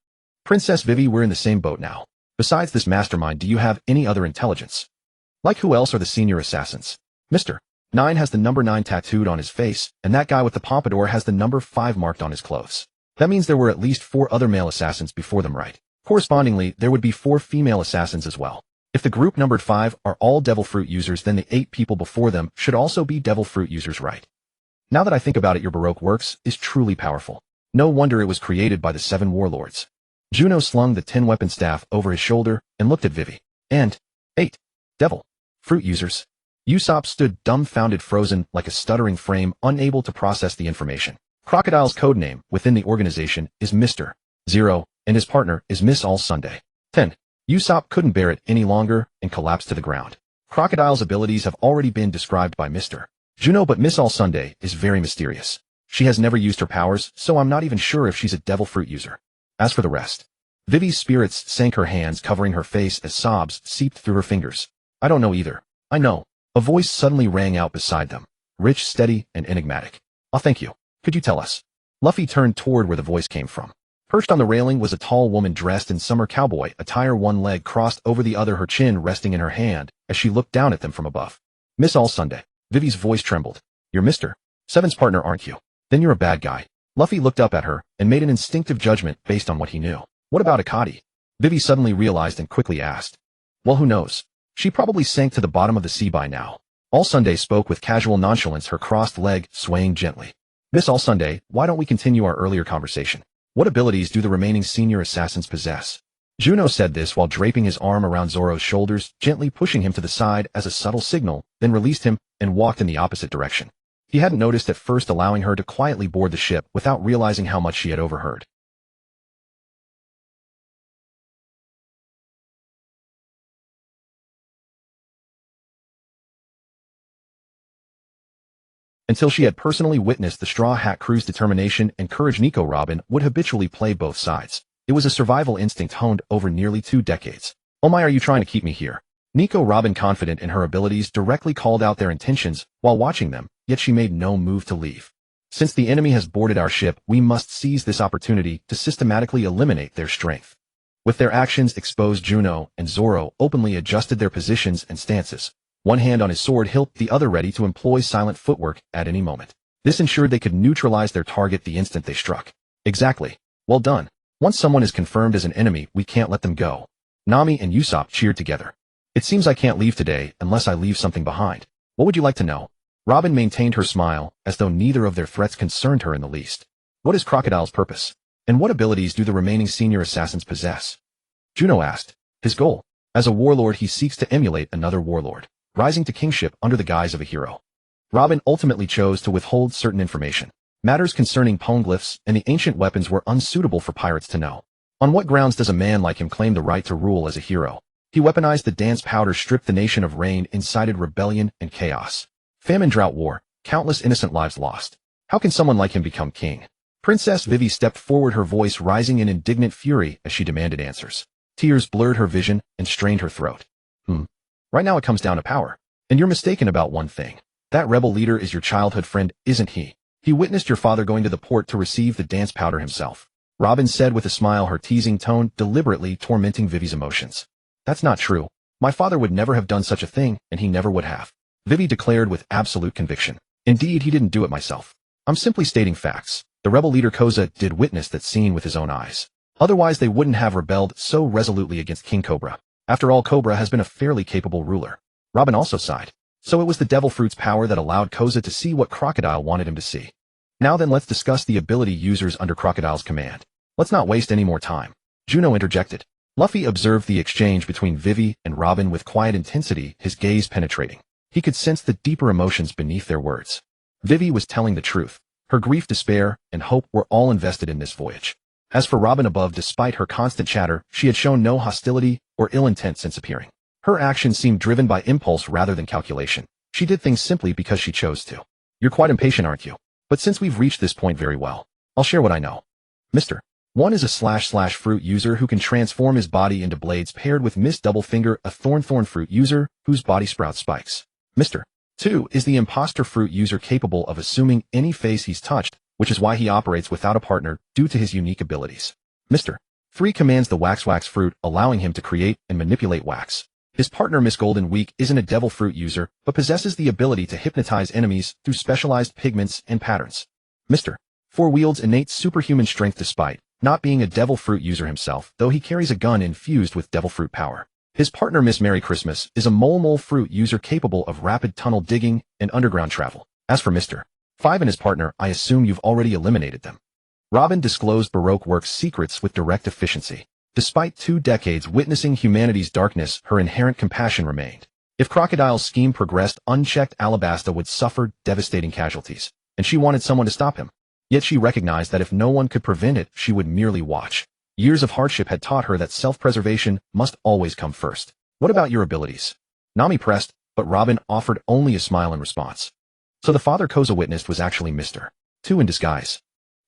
Princess Vivi, we're in the same boat now. Besides this mastermind, do you have any other intelligence? Like who else are the senior assassins? Mr. 9 has the number 9 tattooed on his face, and that guy with the pompadour has the number 5 marked on his clothes. That means there were at least 4 other male assassins before them, right? Correspondingly, there would be 4 female assassins as well. If the group numbered 5 are all devil fruit users, then the 8 people before them should also be devil fruit users, right? Now that I think about it, your Baroque works is truly powerful. No wonder it was created by the 7 warlords. Juno slung the 10-weapon staff over his shoulder and looked at Vivi. And 8 devil fruit users. Usopp stood dumbfounded, frozen like a stuttering frame, unable to process the information. Crocodile's codename within the organization is Mr. 0, and his partner is Miss All Sunday. 10. Usopp couldn't bear it any longer and collapsed to the ground. Crocodile's abilities have already been described by Mr. Juno, but Miss All Sunday is very mysterious. She has never used her powers, so I'm not even sure if she's a devil fruit user. As for the rest, Vivi's spirits sank, her hands covering her face as sobs seeped through her fingers. I don't know either. I know. A voice suddenly rang out beside them, rich, steady, and enigmatic. Thank you. Could you tell us? Luffy turned toward where the voice came from. Perched on the railing was a tall woman dressed in summer cowboy attire, one leg crossed over the other, her chin resting in her hand as she looked down at them from above. Miss All Sunday. Vivi's voice trembled. You're Mr. 7's partner, aren't you? Then you're a bad guy. Luffy looked up at her and made an instinctive judgment based on what he knew. What about Akati? Vivi suddenly realized and quickly asked. Well, who knows? She probably sank to the bottom of the sea by now. All Sunday spoke with casual nonchalance, her crossed leg swaying gently. Miss All Sunday, why don't we continue our earlier conversation? What abilities do the remaining senior assassins possess? Juno said this while draping his arm around Zoro's shoulders, gently pushing him to the side as a subtle signal, then released him and walked in the opposite direction. He hadn't noticed at first, allowing her to quietly board the ship without realizing how much she had overheard. Until she had personally witnessed the Straw Hat crew's determination and courage, Nico Robin would habitually play both sides. It was a survival instinct honed over nearly 2 decades. "Oh my, are you trying to keep me here?" Nico, Robin, confident in her abilities, directly called out their intentions while watching them, yet she made no move to leave. "Since the enemy has boarded our ship, we must seize this opportunity to systematically eliminate their strength." With their actions exposed, Juno and Zoro openly adjusted their positions and stances, one hand on his sword hilt, the other ready to employ silent footwork at any moment. This ensured they could neutralize their target the instant they struck. "Exactly. Well done. Once someone is confirmed as an enemy, we can't let them go." Nami and Usopp cheered together. "It seems I can't leave today unless I leave something behind. What would you like to know?" Robin maintained her smile, as though neither of their threats concerned her in the least. "What is Crocodile's purpose? And what abilities do the remaining senior assassins possess?" Juno asked. "His goal. As a warlord, he seeks to emulate another warlord, rising to kingship under the guise of a hero." Robin ultimately chose to withhold certain information. Matters concerning poneglyphs and the ancient weapons were unsuitable for pirates to know. On what grounds does a man like him claim the right to rule as a hero? He weaponized the dance powder, stripped the nation of rain, incited rebellion and chaos. Famine, drought, war, countless innocent lives lost. How can someone like him become king? Princess Vivi stepped forward, her voice rising in indignant fury as she demanded answers. Tears blurred her vision and strained her throat. Right now it comes down to power. And you're mistaken about one thing. That rebel leader is your childhood friend, isn't he? He witnessed your father going to the port to receive the dance powder himself." Robin said with a smile, her teasing tone deliberately tormenting Vivi's emotions. "That's not true. My father would never have done such a thing, and he never would have," Vivi declared with absolute conviction. "Indeed, he didn't do it myself. I'm simply stating facts. The rebel leader Koza did witness that scene with his own eyes. Otherwise they wouldn't have rebelled so resolutely against King Cobra. After all, Cobra has been a fairly capable ruler." Robin also sighed. "So it was the devil fruit's power that allowed Koza to see what Crocodile wanted him to see. Now then, let's discuss the ability users under Crocodile's command. Let's not waste any more time." Juno interjected. Luffy observed the exchange between Vivi and Robin with quiet intensity, his gaze penetrating. He could sense the deeper emotions beneath their words. Vivi was telling the truth. Her grief, despair, and hope were all invested in this voyage. As for Robin above, despite her constant chatter, she had shown no hostility or ill intent since appearing. Her actions seemed driven by impulse rather than calculation. She did things simply because she chose to. "You're quite impatient, aren't you? But since we've reached this point, very well. I'll share what I know. Mr. 1 is a // fruit user who can transform his body into blades, paired with Miss Doublefinger, a thorn fruit user whose body sprouts spikes. Mr. 2 is the imposter fruit user, capable of assuming any face he's touched, which is why he operates without a partner due to his unique abilities. Mr. 3 commands the wax fruit, allowing him to create and manipulate wax. His partner Miss Golden Week isn't a devil fruit user, but possesses the ability to hypnotize enemies through specialized pigments and patterns. Mr. 4 wields innate superhuman strength despite not being a devil fruit user himself, though he carries a gun infused with devil fruit power. His partner Miss Merry Christmas is a mole fruit user capable of rapid tunnel digging and underground travel. As for Mr. 5 and his partner, I assume you've already eliminated them." Robin disclosed Baroque Works' secrets with direct efficiency. Despite 2 decades witnessing humanity's darkness, her inherent compassion remained. If Crocodile's scheme progressed unchecked, Alabasta would suffer devastating casualties, and she wanted someone to stop him. Yet she recognized that if no one could prevent it, she would merely watch. Years of hardship had taught her that self-preservation must always come first. "What about your abilities?" Nami pressed, but Robin offered only a smile in response. So the father Koza witnessed was actually Mr. 2 in disguise.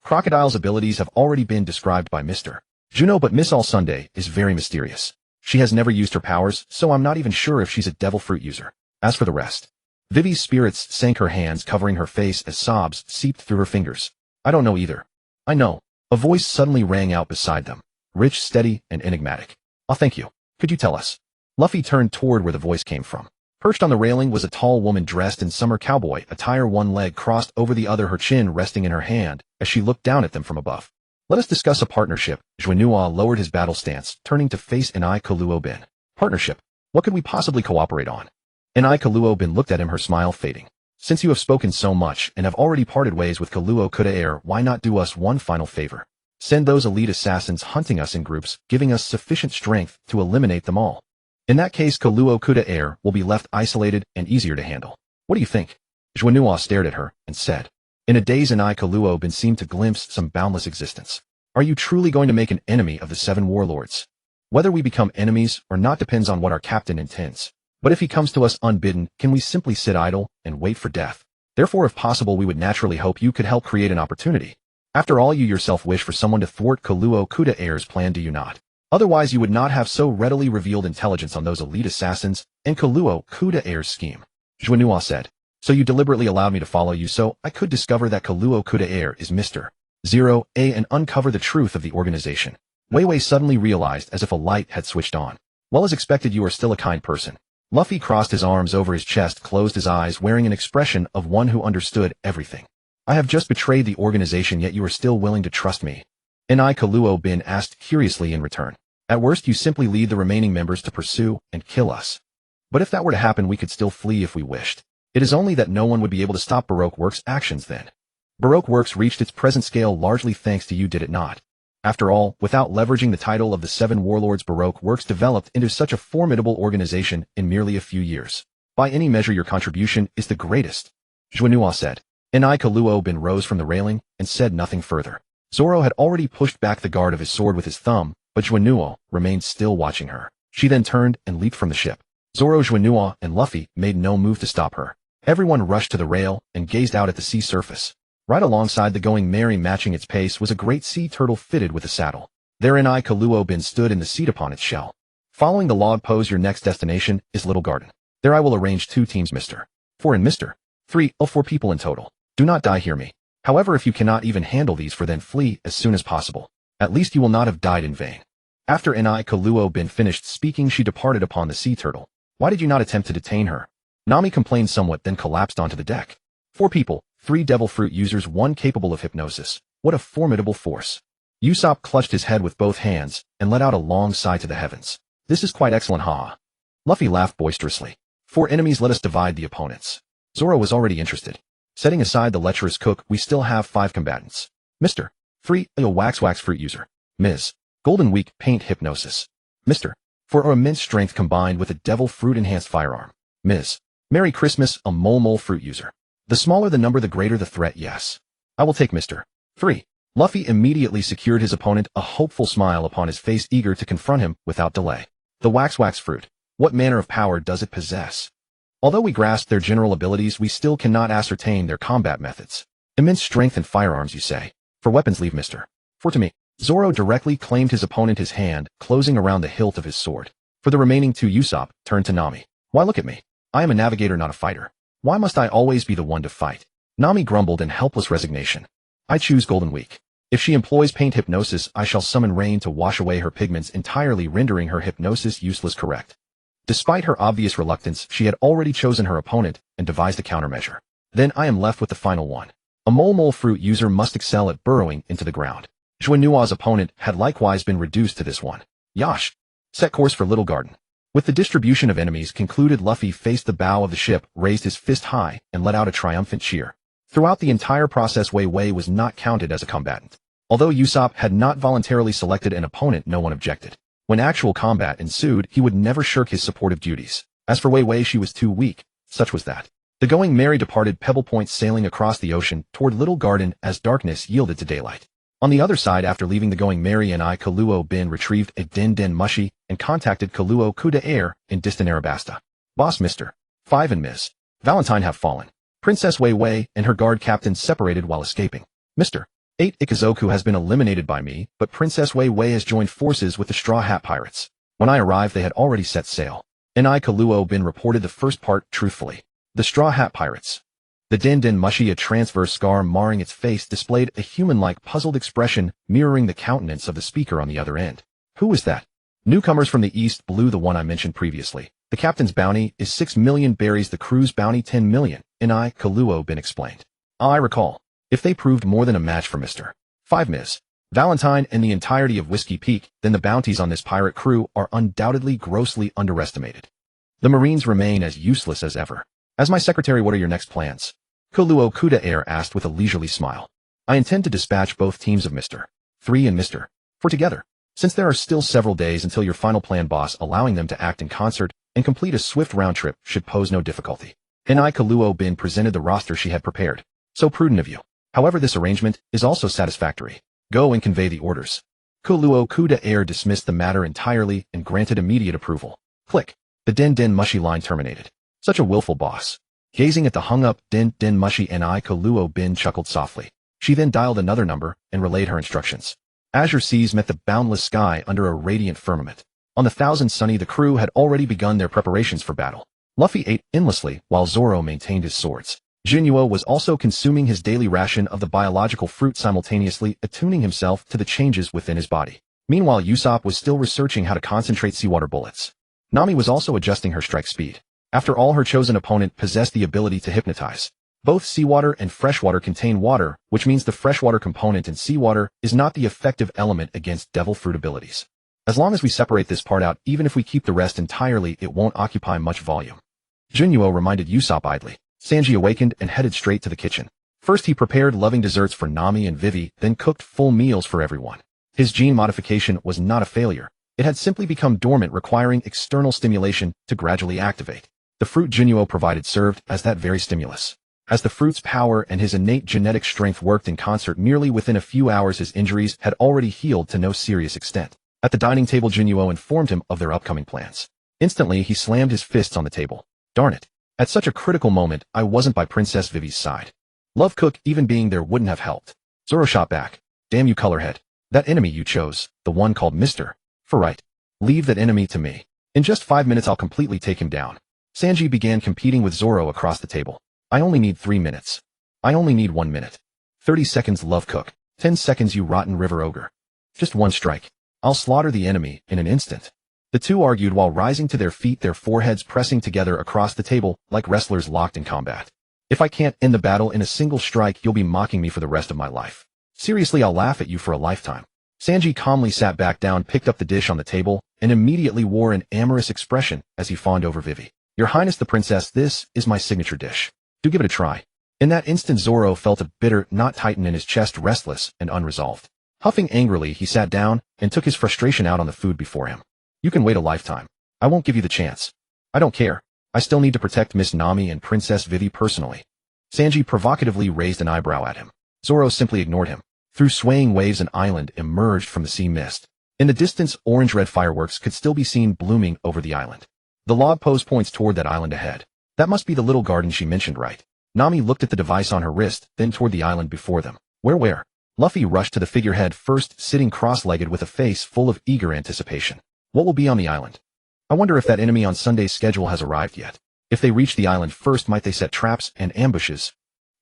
Crocodile's abilities have already been described by Mr. Juno, but Miss All Sunday is very mysterious. She has never used her powers, so I'm not even sure if she's a devil fruit user. As for the rest, Vivi's spirits sank, her hands covering her face as sobs seeped through her fingers. "I don't know either." "I know." A voice suddenly rang out beside them, rich, steady, and enigmatic. "Oh, thank you. Could you tell us?" Luffy turned toward where the voice came from. Perched on the railing was a tall woman dressed in summer cowboy attire, one leg crossed over the other, her chin resting in her hand as she looked down at them from above. "Let us discuss a partnership." Juno lowered his battle stance, turning to face Enai Kaluo-bin. "Partnership? What could we possibly cooperate on?" Enai Kaluo-bin looked at him, her smile fading. "Since you have spoken so much and have already parted ways with Kaluo Kuda, why not do us one final favor? Send those elite assassins hunting us in groups, giving us sufficient strength to eliminate them all. In that case, Kaluo Kuda will be left isolated and easier to handle. What do you think?" Juno stared at her and said. In a daze, Enai Kaluo-bin seemed to glimpse some boundless existence. "Are you truly going to make an enemy of the 7 warlords? Whether we become enemies or not depends on what our captain intends. But if he comes to us unbidden, can we simply sit idle and wait for death? Therefore, if possible, we would naturally hope you could help create an opportunity." After all, you yourself wish for someone to thwart Kaluo Kuda Air's plan, do you not? Otherwise you would not have so readily revealed intelligence on those elite assassins and Kaluo Kuda Air's scheme. Juno said. So you deliberately allowed me to follow you so I could discover that Kaluo Kuda Air is Mr. 0A and uncover the truth of the organization. Wei Wei suddenly realized as if a light had switched on. Well, as expected, you are still a kind person. Luffy crossed his arms over his chest, closed his eyes, wearing an expression of one who understood everything. I have just betrayed the organization, yet you are still willing to trust me. And Kaluo Bin asked curiously in return. At worst, you simply lead the remaining members to pursue and kill us. But if that were to happen, we could still flee if we wished. It is only that no one would be able to stop Baroque Works' actions then. Baroque Works reached its present scale largely thanks to you, did it not? After all, without leveraging the title of the Seven Warlords, Baroque Works developed into such a formidable organization in merely a few years. By any measure, your contribution is the greatest. Juno said. And Kaluo Bin rose from the railing and said nothing further. Zoro had already pushed back the guard of his sword with his thumb, but Juno remained still watching her. She then turned and leaped from the ship. Zoro, Juno, and Luffy made no move to stop her. Everyone rushed to the rail and gazed out at the sea surface. Right alongside the Going Merry, matching its pace, was a great sea turtle fitted with a saddle. Therein Kaluo Bin stood in the seat upon its shell. Following the log pose, your next destination is Little Garden. There I will arrange 2 teams, Mr. 4 and Mr. 3, 4 people in total. Do not die, hear me. However, if you cannot even handle these 4, then flee as soon as possible. At least you will not have died in vain. After Kaluo Bin finished speaking, she departed upon the sea turtle. Why did you not attempt to detain her? Nami complained somewhat, then collapsed onto the deck. 4 people, 3 devil fruit users, 1 capable of hypnosis. What a formidable force. Usopp clutched his head with both hands and let out a long sigh to the heavens. This is quite excellent, ha. Luffy laughed boisterously. 4 enemies, let us divide the opponents. Zoro was already interested. Setting aside the lecherous cook, we still have 5 combatants. Mr. 3, a wax fruit user. Ms. Golden Week, paint hypnosis. Mr. 4, a immense strength combined with a devil fruit enhanced firearm. Ms. Merry Christmas, a mole fruit user. The smaller the number, the greater the threat, yes. I will take Mr. 3. Luffy immediately secured his opponent, a hopeful smile upon his face, eager to confront him without delay. The wax fruit. What manner of power does it possess? Although we grasp their general abilities, we still cannot ascertain their combat methods. Immense strength and firearms, you say? For weapons, leave Mr. 4 to me. Zoro directly claimed his opponent, his hand closing around the hilt of his sword. For the remaining 2, Usopp turned to Nami. Why, look at me. I am a navigator, not a fighter. Why must I always be the one to fight? Nami grumbled in helpless resignation. I choose Golden Week. If she employs paint hypnosis, I shall summon rain to wash away her pigments entirely, rendering her hypnosis useless, correct? Despite her obvious reluctance, she had already chosen her opponent and devised a countermeasure. Then I am left with the final one. A mole fruit user must excel at burrowing into the ground. Juno's opponent had likewise been reduced to this one. Yash. Set course for Little Garden. With the distribution of enemies concluded, Luffy faced the bow of the ship, raised his fist high, and let out a triumphant cheer. Throughout the entire process, Wei Wei was not counted as a combatant. Although Usopp had not voluntarily selected an opponent, no one objected. When actual combat ensued, he would never shirk his supportive duties. As for Wei Wei, she was too weak. Such was that. The Going Merry departed Pebble Point, sailing across the ocean toward Little Garden as darkness yielded to daylight. On the other side, after leaving the Going Merry, Kaluo Bin retrieved a Den Mushi and contacted Kaluo Kuda Air in distant Arabasta. Boss, Mr. 5 and Ms. Valentine have fallen. Princess Wei Wei and her guard captain separated while escaping. Mr. 8 Ikazoku has been eliminated by me, but Princess Wei Wei has joined forces with the Straw Hat Pirates. When I arrived, they had already set sail. Kaluo Bin reported the first part truthfully. The Straw Hat Pirates. The Den Mushi, a transverse scar marring its face, displayed a human-like puzzled expression mirroring the countenance of the speaker on the other end. Who was that? Newcomers from the east, Blue, the one I mentioned previously. The captain's bounty is 6 million berries, the crew's bounty 10 million, Kaluo Bin explained. I recall. If they proved more than a match for Mr. 5 Ms. Valentine and the entirety of Whiskey Peak, then the bounties on this pirate crew are undoubtedly grossly underestimated. The Marines remain as useless as ever. As my secretary, what are your next plans? Kaluo Kuda Air asked with a leisurely smile. I intend to dispatch both teams of Mr. 3 and Mr. 4 together. Since there are still several days until your final plan, boss, allowing them to act in concert and complete a swift round trip should pose no difficulty. Kaluo Bin presented the roster she had prepared. So prudent of you. However, this arrangement is also satisfactory. Go and convey the orders. Kaluo Kuda Air dismissed the matter entirely and granted immediate approval. Click. The Den Mushi line terminated. Such a willful boss. Gazing at the hung-up Den Mushi, Kaluo Bin chuckled softly. She then dialed another number and relayed her instructions. Azure seas met the boundless sky under a radiant firmament. On the Thousand Sunny, the crew had already begun their preparations for battle. Luffy ate endlessly while Zoro maintained his swords. Juno was also consuming his daily ration of the biological fruit, simultaneously attuning himself to the changes within his body. Meanwhile, Usopp was still researching how to concentrate seawater bullets. Nami was also adjusting her strike speed. After all, her chosen opponent possessed the ability to hypnotize. Both seawater and freshwater contain water, which means the freshwater component in seawater is not the effective element against devil fruit abilities. As long as we separate this part out, even if we keep the rest entirely, it won't occupy much volume. Juno reminded Usopp idly. Sanji awakened and headed straight to the kitchen. First he prepared loving desserts for Nami and Vivi, then cooked full meals for everyone. His gene modification was not a failure. It had simply become dormant, requiring external stimulation to gradually activate. The fruit Juno provided served as that very stimulus. As the fruit's power and his innate genetic strength worked in concert, merely within a few hours his injuries had already healed to no serious extent. At the dining table, Juno informed him of their upcoming plans. Instantly he slammed his fists on the table. Darn it. At such a critical moment, I wasn't by Princess Vivi's side. Love Cook even being there wouldn't have helped. Zoro shot back. Damn you, Colorhead. That enemy you chose, the one called Mr. For right. Leave that enemy to me. In just 5 minutes I'll completely take him down. Sanji began competing with Zoro across the table. I only need 3 minutes. I only need 1 minute. 30 seconds, Love Cook. 10 seconds, you rotten river ogre. Just one strike. I'll slaughter the enemy in an instant. The two argued while rising to their feet, their foreheads pressing together across the table like wrestlers locked in combat. If I can't end the battle in a single strike, you'll be mocking me for the rest of my life. Seriously, I'll laugh at you for a lifetime. Sanji calmly sat back down, picked up the dish on the table, and immediately wore an amorous expression as he fawned over Vivi. Your Highness the Princess, this is my signature dish. Do give it a try. In that instant, Zoro felt a bitter knot tighten in his chest, restless and unresolved. Huffing angrily, he sat down and took his frustration out on the food before him. You can wait a lifetime. I won't give you the chance. I don't care. I still need to protect Miss Nami and Princess Vivi personally. Sanji provocatively raised an eyebrow at him. Zoro simply ignored him. Through swaying waves, an island emerged from the sea mist. In the distance, orange-red fireworks could still be seen blooming over the island. The log pose points toward that island ahead. That must be the little garden she mentioned, right? Nami looked at the device on her wrist, then toward the island before them. Where? Luffy rushed to the figurehead first, sitting cross-legged with a face full of eager anticipation. What will be on the island? I wonder if that enemy on Sunday's schedule has arrived yet. If they reach the island first, might they set traps and ambushes?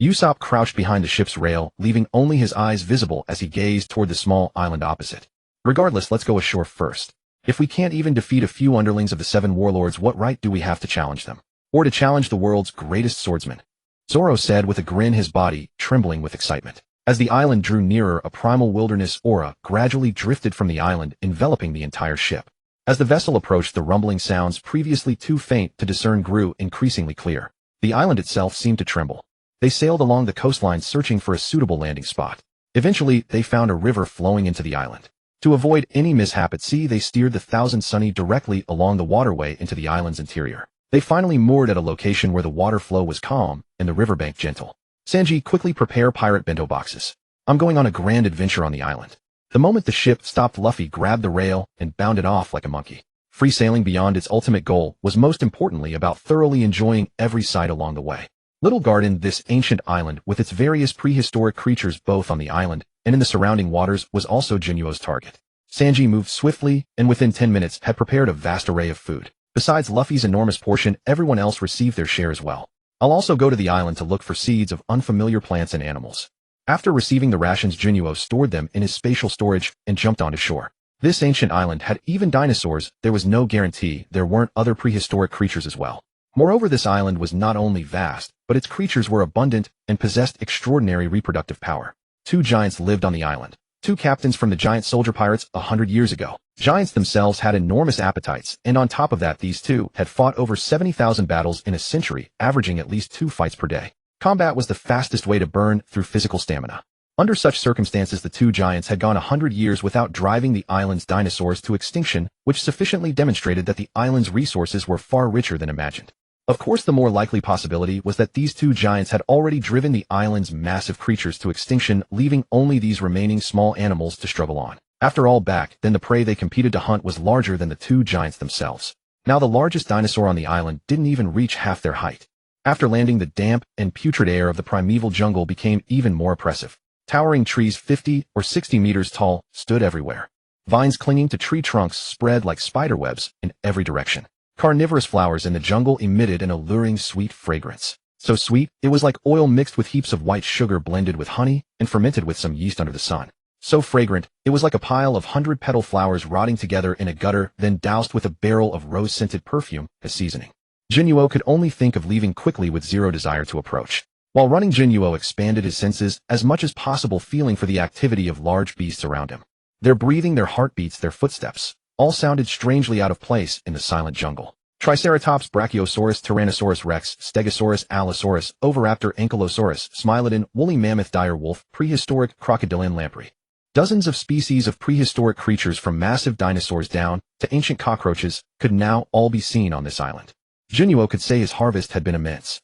Usopp crouched behind the ship's rail, leaving only his eyes visible as he gazed toward the small island opposite. Regardless, let's go ashore first. If we can't even defeat a few underlings of the 7 warlords, what right do we have to challenge them? Or to challenge the world's greatest swordsman? Zoro said with a grin, his body trembling with excitement. As the island drew nearer, a primal wilderness aura gradually drifted from the island, enveloping the entire ship. As the vessel approached, the rumbling sounds, previously too faint to discern, grew increasingly clear. The island itself seemed to tremble. They sailed along the coastline, searching for a suitable landing spot. Eventually, they found a river flowing into the island. To avoid any mishap at sea, they steered the Thousand Sunny directly along the waterway into the island's interior. They finally moored at a location where the water flow was calm and the riverbank gentle. Sanji, quickly prepare pirate bento boxes. I'm going on a grand adventure on the island. The moment the ship stopped, Luffy grabbed the rail and bounded off like a monkey. Free sailing beyond its ultimate goal was most importantly about thoroughly enjoying every sight along the way. Little Garden, this ancient island with its various prehistoric creatures both on the island and in the surrounding waters, was also Juno's target. Sanji moved swiftly and within 10 minutes had prepared a vast array of food. Besides Luffy's enormous portion, everyone else received their share as well. I'll also go to the island to look for seeds of unfamiliar plants and animals. After receiving the rations, Juno stored them in his spatial storage and jumped onto shore. This ancient island had even dinosaurs. There was no guarantee there weren't other prehistoric creatures as well. Moreover, this island was not only vast, but its creatures were abundant and possessed extraordinary reproductive power. 2 giants lived on the island. 2 captains from the giant soldier pirates 100 years ago. Giants themselves had enormous appetites, and on top of that, these 2 had fought over 70,000 battles in a century, averaging at least 2 fights per day. Combat was the fastest way to burn through physical stamina. Under such circumstances, the 2 giants had gone 100 years without driving the island's dinosaurs to extinction, which sufficiently demonstrated that the island's resources were far richer than imagined. Of course, the more likely possibility was that these 2 giants had already driven the island's massive creatures to extinction, leaving only these remaining small animals to struggle on. After all, back then the prey they competed to hunt was larger than the 2 giants themselves. Now the largest dinosaur on the island didn't even reach half their height. After landing, the damp and putrid air of the primeval jungle became even more oppressive. Towering trees 50 or 60 meters tall stood everywhere. Vines clinging to tree trunks spread like spiderwebs in every direction. Carnivorous flowers in the jungle emitted an alluring sweet fragrance. So sweet, it was like oil mixed with heaps of white sugar blended with honey and fermented with some yeast under the sun. So fragrant, it was like a pile of 100-petal flowers rotting together in a gutter, then doused with a barrel of rose-scented perfume as seasoning. Juno could only think of leaving quickly with zero desire to approach. While running, Juno expanded his senses as much as possible, feeling for the activity of large beasts around him. Their breathing, their heartbeats, their footsteps, all sounded strangely out of place in the silent jungle. Triceratops, Brachiosaurus, Tyrannosaurus rex, Stegosaurus, Allosaurus, Oviraptor, Ankylosaurus, Smilodon, woolly mammoth, dire wolf, prehistoric crocodilian lamprey. Dozens of species of prehistoric creatures from massive dinosaurs down to ancient cockroaches could now all be seen on this island. Juno could say his harvest had been immense.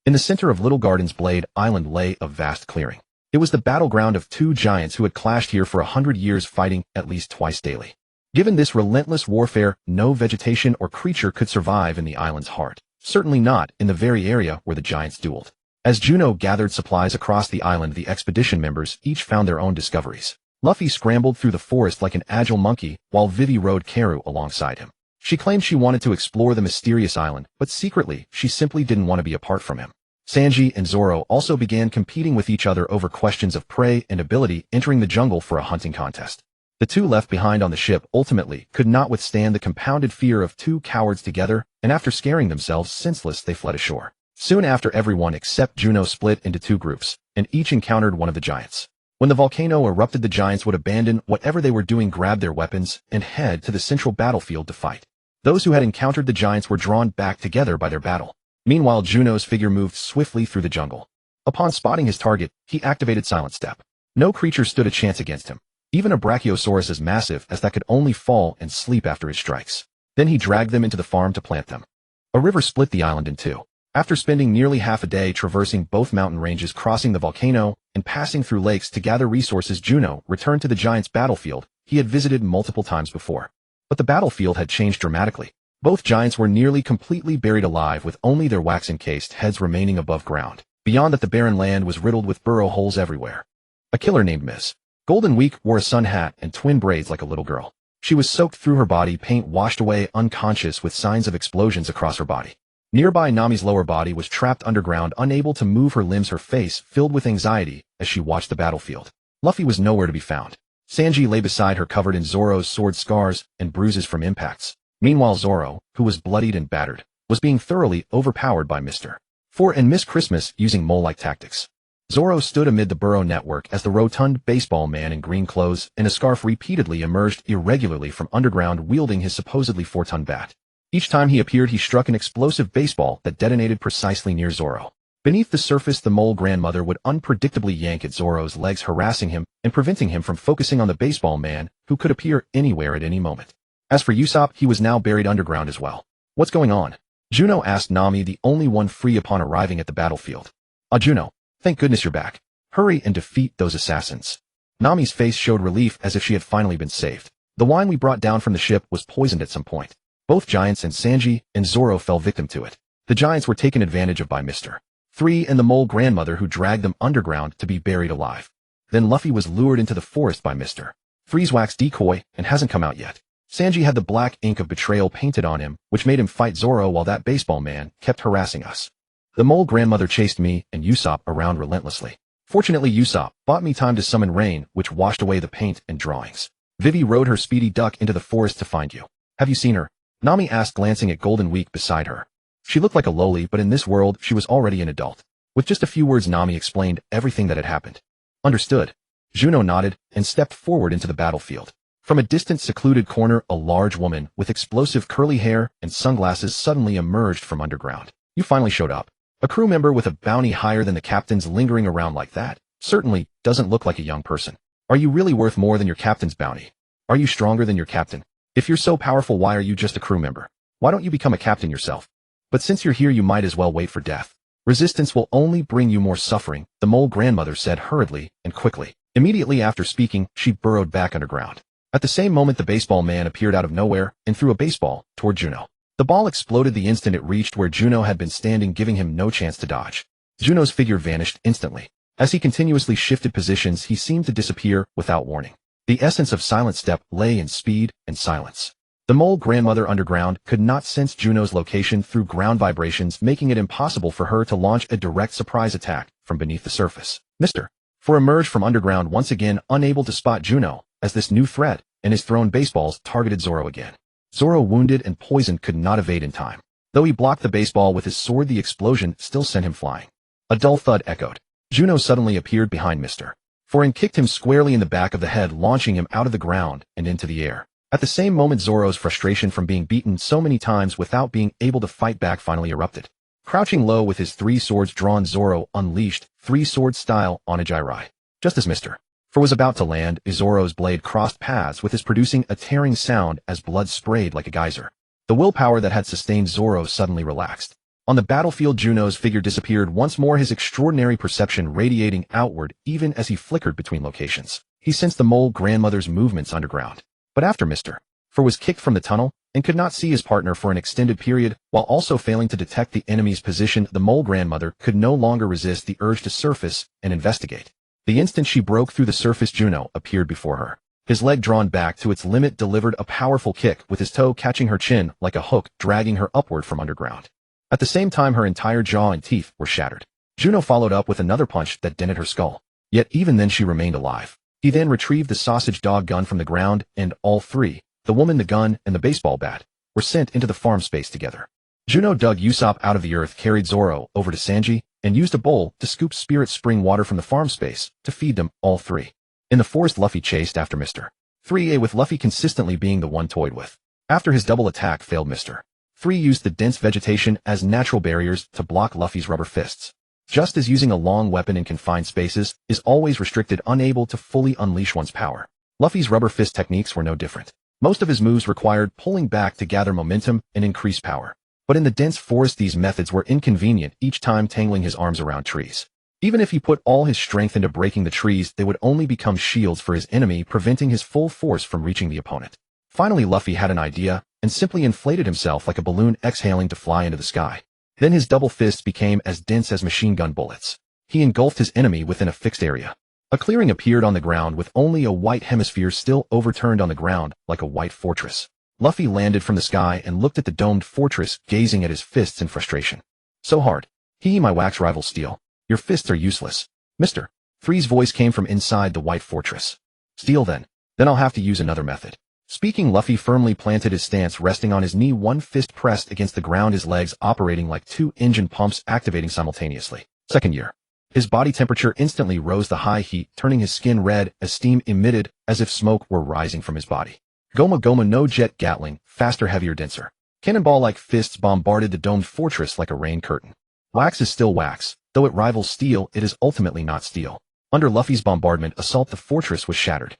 In the center of Little Garden's Blade Island lay a vast clearing. It was the battleground of two giants who had clashed here for 100 years, fighting at least twice daily. Given this relentless warfare, no vegetation or creature could survive in the island's heart. Certainly not in the very area where the giants dueled. As Juno gathered supplies across the island, the expedition members each found their own discoveries. Luffy scrambled through the forest like an agile monkey, while Vivi rode Karu alongside him. She claimed she wanted to explore the mysterious island, but secretly, she simply didn't want to be apart from him. Sanji and Zoro also began competing with each other over questions of prey and ability, entering the jungle for a hunting contest. The two left behind on the ship ultimately could not withstand the compounded fear of two cowards together, and after scaring themselves senseless, they fled ashore. Soon after, everyone except Juno split into two groups, and each encountered one of the giants. When the volcano erupted, the giants would abandon whatever they were doing, grab their weapons, and head to the central battlefield to fight. Those who had encountered the giants were drawn back together by their battle. Meanwhile, Juno's figure moved swiftly through the jungle. Upon spotting his target, he activated Silent Step. No creature stood a chance against him. Even a Brachiosaurus as massive as that could only fall and sleep after his strikes. Then he dragged them into the farm to plant them. A river split the island in two. After spending nearly half a day traversing both mountain ranges, crossing the volcano, and passing through lakes to gather resources, Juno returned to the giants' battlefield he had visited multiple times before. But the battlefield had changed dramatically. Both giants were nearly completely buried alive, with only their wax-encased heads remaining above ground. Beyond that, the barren land was riddled with burrow holes everywhere. A killer named Miss Golden Week wore a sun hat and twin braids like a little girl. She was soaked through her body, paint washed away, unconscious, with signs of explosions across her body. Nearby, Nami's lower body was trapped underground, unable to move her limbs, her face filled with anxiety as she watched the battlefield. Luffy was nowhere to be found. Sanji lay beside her, covered in Zoro's sword scars and bruises from impacts. Meanwhile, Zoro, who was bloodied and battered, was being thoroughly overpowered by Mr. Four and Miss Christmas using mole-like tactics. Zoro stood amid the burrow network as the rotund baseball man in green clothes and a scarf repeatedly emerged irregularly from underground, wielding his supposedly 4-ton bat. Each time he appeared, he struck an explosive baseball that detonated precisely near Zoro. Beneath the surface, the mole grandmother would unpredictably yank at Zoro's legs, harassing him and preventing him from focusing on the baseball man, who could appear anywhere at any moment. As for Usopp, he was now buried underground as well. What's going on? Juno asked Nami, the only one free upon arriving at the battlefield. Ah, Juno, thank goodness you're back. Hurry and defeat those assassins. Nami's face showed relief, as if she had finally been saved. The wine we brought down from the ship was poisoned at some point. Both giants and Sanji and Zoro fell victim to it. The giants were taken advantage of by Mr. 3 and the mole grandmother, who dragged them underground to be buried alive. Then Luffy was lured into the forest by Mr. 3's wax decoy and hasn't come out yet. Sanji had the black ink of betrayal painted on him, which made him fight Zoro while that baseball man kept harassing us. The mole grandmother chased me and Usopp around relentlessly. Fortunately, Usopp bought me time to summon rain, which washed away the paint and drawings. Vivi rode her speedy duck into the forest to find you. Have you seen her? Nami asked, glancing at Golden Week beside her. She looked like a loli, but in this world, she was already an adult. With just a few words, Nami explained everything that had happened. Understood. Juno nodded and stepped forward into the battlefield. From a distant, secluded corner, a large woman with explosive curly hair and sunglasses suddenly emerged from underground. You finally showed up. A crew member with a bounty higher than the captain's lingering around like that certainly doesn't look like a young person. Are you really worth more than your captain's bounty? Are you stronger than your captain? If you're so powerful, why are you just a crew member? Why don't you become a captain yourself? But since you're here, you might as well wait for death. Resistance will only bring you more suffering, the mole grandmother said hurriedly and quickly. Immediately after speaking, she burrowed back underground. At the same moment, the baseball man appeared out of nowhere and threw a baseball toward Juno. The ball exploded the instant it reached where Juno had been standing, giving him no chance to dodge. Juno's figure vanished instantly. As he continuously shifted positions, he seemed to disappear without warning. The essence of Silent Step lay in speed and silence. The mole grandmother underground could not sense Juno's location through ground vibrations, making it impossible for her to launch a direct surprise attack from beneath the surface. Mr. For emerged from underground once again, unable to spot Juno as this new threat, and his thrown baseballs targeted Zoro again. Zoro, wounded and poisoned, could not evade in time. Though he blocked the baseball with his sword, the explosion still sent him flying. A dull thud echoed. Juno suddenly appeared behind Mr. For and kicked him squarely in the back of the head, launching him out of the ground and into the air. At the same moment, Zoro's frustration from being beaten so many times without being able to fight back finally erupted. Crouching low with his 3 swords drawn, Zoro unleashed 3-sword style on a Jirai. Just as Mr. For was about to land, Zoro's blade crossed paths with his, producing a tearing sound as blood sprayed like a geyser. The willpower that had sustained Zoro suddenly relaxed. On the battlefield, Juno's figure disappeared once more, his extraordinary perception radiating outward even as he flickered between locations. He sensed the mole grandmother's movements underground. But after Mr. For was kicked from the tunnel and could not see his partner for an extended period, while also failing to detect the enemy's position, the mole grandmother could no longer resist the urge to surface and investigate. The instant she broke through the surface, Juno appeared before her. His leg drawn back to its limit, delivered a powerful kick with his toe catching her chin like a hook, dragging her upward from underground. At the same time, her entire jaw and teeth were shattered. Juno followed up with another punch that dented her skull. Yet even then she remained alive. He then retrieved the sausage dog gun from the ground, and all 3, the woman, the gun, and the baseball bat, were sent into the farm space together. Juno dug Usopp out of the earth, carried Zoro over to Sanji, and used a bowl to scoop spirit spring water from the farm space to feed them all 3. In the forest, Luffy chased after Mr. 3A, with Luffy consistently being the one toyed with. After his double attack failed, Mr. 3 used the dense vegetation as natural barriers to block Luffy's rubber fists. Just as using a long weapon in confined spaces is always restricted, unable to fully unleash one's power, Luffy's rubber fist techniques were no different. Most of his moves required pulling back to gather momentum and increase power. But in the dense forest, these methods were inconvenient, each time tangling his arms around trees. Even if he put all his strength into breaking the trees, they would only become shields for his enemy, preventing his full force from reaching the opponent. Finally, Luffy had an idea and simply inflated himself like a balloon, exhaling to fly into the sky. Then his double fists became as dense as machine gun bullets. He engulfed his enemy within a fixed area. A clearing appeared on the ground with only a white hemisphere still overturned on the ground like a white fortress. Luffy landed from the sky and looked at the domed fortress, gazing at his fists in frustration. So hard. My wax rival Steel. Your fists are useless. Mr. 3's voice came from inside the white fortress. Steel then. Then I'll have to use another method. Speaking, Luffy firmly planted his stance, resting on his knee, one fist pressed against the ground, his legs operating like 2 engine pumps activating simultaneously. Second year. His body temperature instantly rose, the high heat turning his skin red as steam emitted as if smoke were rising from his body. Goma Goma no Jet Gatling, faster, heavier, denser. Cannonball-like fists bombarded the domed fortress like a rain curtain. Wax is still wax. Though it rivals steel, it is ultimately not steel. Under Luffy's bombardment assault, the fortress was shattered.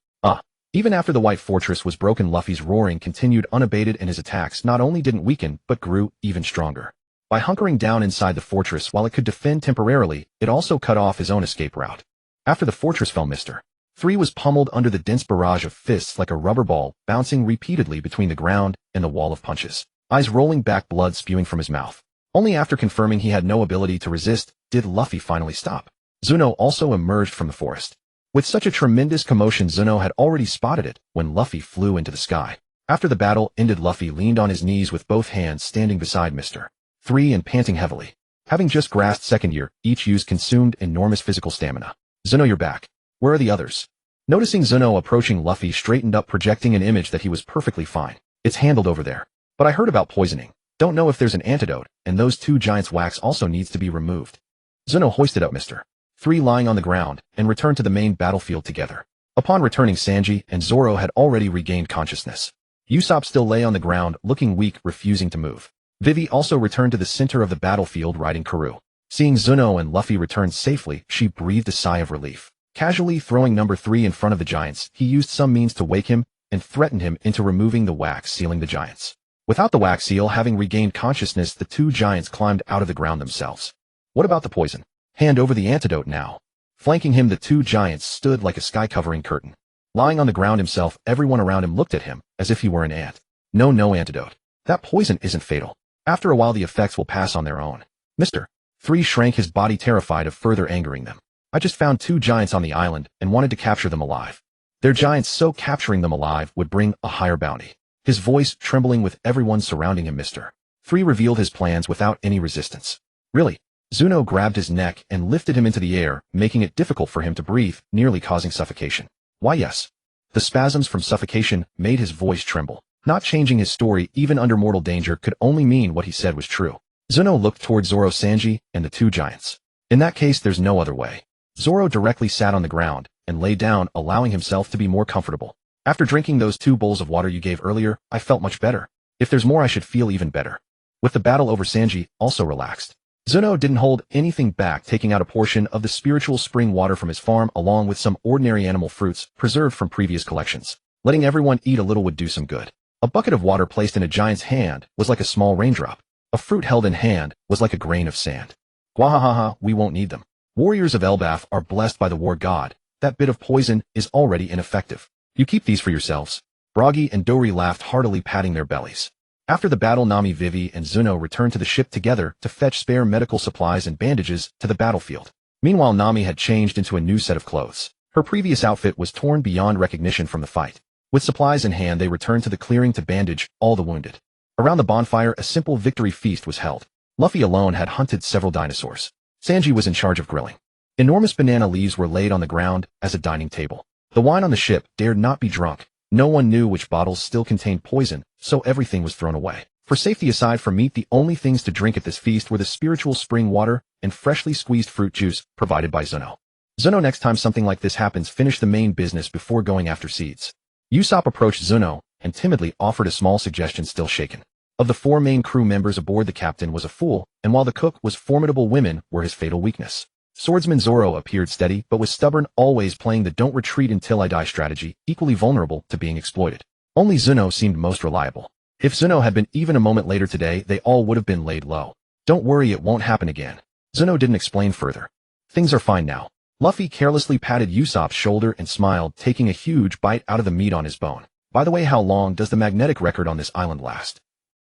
Even after the white fortress was broken, Luffy's roaring continued unabated, and his attacks not only didn't weaken, but grew even stronger. By hunkering down inside the fortress, while it could defend temporarily, it also cut off his own escape route. After the fortress fell, Mr. 3 was pummeled under the dense barrage of fists like a rubber ball, bouncing repeatedly between the ground and the wall of punches. Eyes rolling back, blood spewing from his mouth. Only after confirming he had no ability to resist did Luffy finally stop. Juno also emerged from the forest. With such a tremendous commotion, Juno had already spotted it when Luffy flew into the sky. After the battle ended, Luffy leaned on his knees with both hands, standing beside Mr. 3 and panting heavily. Having just grasped second year, each use consumed enormous physical stamina. Juno, you're back. Where are the others? Noticing Juno approaching, Luffy straightened up, projecting an image that he was perfectly fine. It's handled over there. But I heard about poisoning. Don't know if there's an antidote, and those 2 giants' wax also needs to be removed. Juno hoisted up Mr. 3 lying on the ground and returned to the main battlefield together. Upon returning, Sanji and Zoro had already regained consciousness. Usopp still lay on the ground, looking weak, refusing to move. Vivi also returned to the center of the battlefield riding Karoo. Seeing Juno and Luffy return safely, she breathed a sigh of relief. Casually throwing number 3 in front of the giants, he used some means to wake him and threatened him into removing the wax sealing the giants. Without the wax seal having regained consciousness, the 2 giants climbed out of the ground themselves. What about the poison? Hand over the antidote now. Flanking him, the 2 giants stood like a sky-covering curtain. Lying on the ground himself, everyone around him looked at him as if he were an ant. No antidote. That poison isn't fatal. After a while the effects will pass on their own. Mr. 3 shrank his body, terrified of further angering them. I just found 2 giants on the island and wanted to capture them alive. They're giants, so capturing them alive would bring a higher bounty. His voice trembling with everyone surrounding him. Mr. 3 revealed his plans without any resistance. Really? Juno grabbed his neck and lifted him into the air, making it difficult for him to breathe, nearly causing suffocation. Why yes. The spasms from suffocation made his voice tremble. Not changing his story even under mortal danger could only mean what he said was true. Juno looked toward Zoro, Sanji, and the 2 giants. In that case, there's no other way. Zoro directly sat on the ground and lay down, allowing himself to be more comfortable. After drinking those 2 bowls of water you gave earlier, I felt much better. If there's more, I should feel even better. With the battle over, Sanji also relaxed. Juno didn't hold anything back, taking out a portion of the spiritual spring water from his farm along with some ordinary animal fruits preserved from previous collections. Letting everyone eat a little would do some good. A bucket of water placed in a giant's hand was like a small raindrop. A fruit held in hand was like a grain of sand. Gwahahaha, we won't need them. Warriors of Elbaf are blessed by the war god. That bit of poison is already ineffective. You keep these for yourselves. Bragi and Dori laughed heartily, patting their bellies. After the battle, Nami, Vivi, and Juno returned to the ship together to fetch spare medical supplies and bandages to the battlefield. Meanwhile, Nami had changed into a new set of clothes. Her previous outfit was torn beyond recognition from the fight. With supplies in hand, they returned to the clearing to bandage all the wounded. Around the bonfire, a simple victory feast was held. Luffy alone had hunted several dinosaurs. Sanji was in charge of grilling. Enormous banana leaves were laid on the ground as a dining table. The wine on the ship dared not be drunk. No one knew which bottles still contained poison, so everything was thrown away. For safety, aside from meat, the only things to drink at this feast were the spiritual spring water and freshly squeezed fruit juice provided by Juno. Juno, next time something like this happens, finish the main business before going after seeds. Usopp approached Juno and timidly offered a small suggestion, still shaken. Of the 4 main crew members aboard, the captain was a fool, and while the cook was formidable, women were his fatal weakness. Swordsman Zoro appeared steady but was stubborn, always playing the don't retreat until I die strategy, equally vulnerable to being exploited. Only Juno seemed most reliable. If Juno had been even a moment later today, they all would have been laid low. Don't worry, it won't happen again. Juno didn't explain further. Things are fine now. Luffy carelessly patted Usopp's shoulder and smiled, taking a huge bite out of the meat on his bone. By the way, how long does the magnetic record on this island last?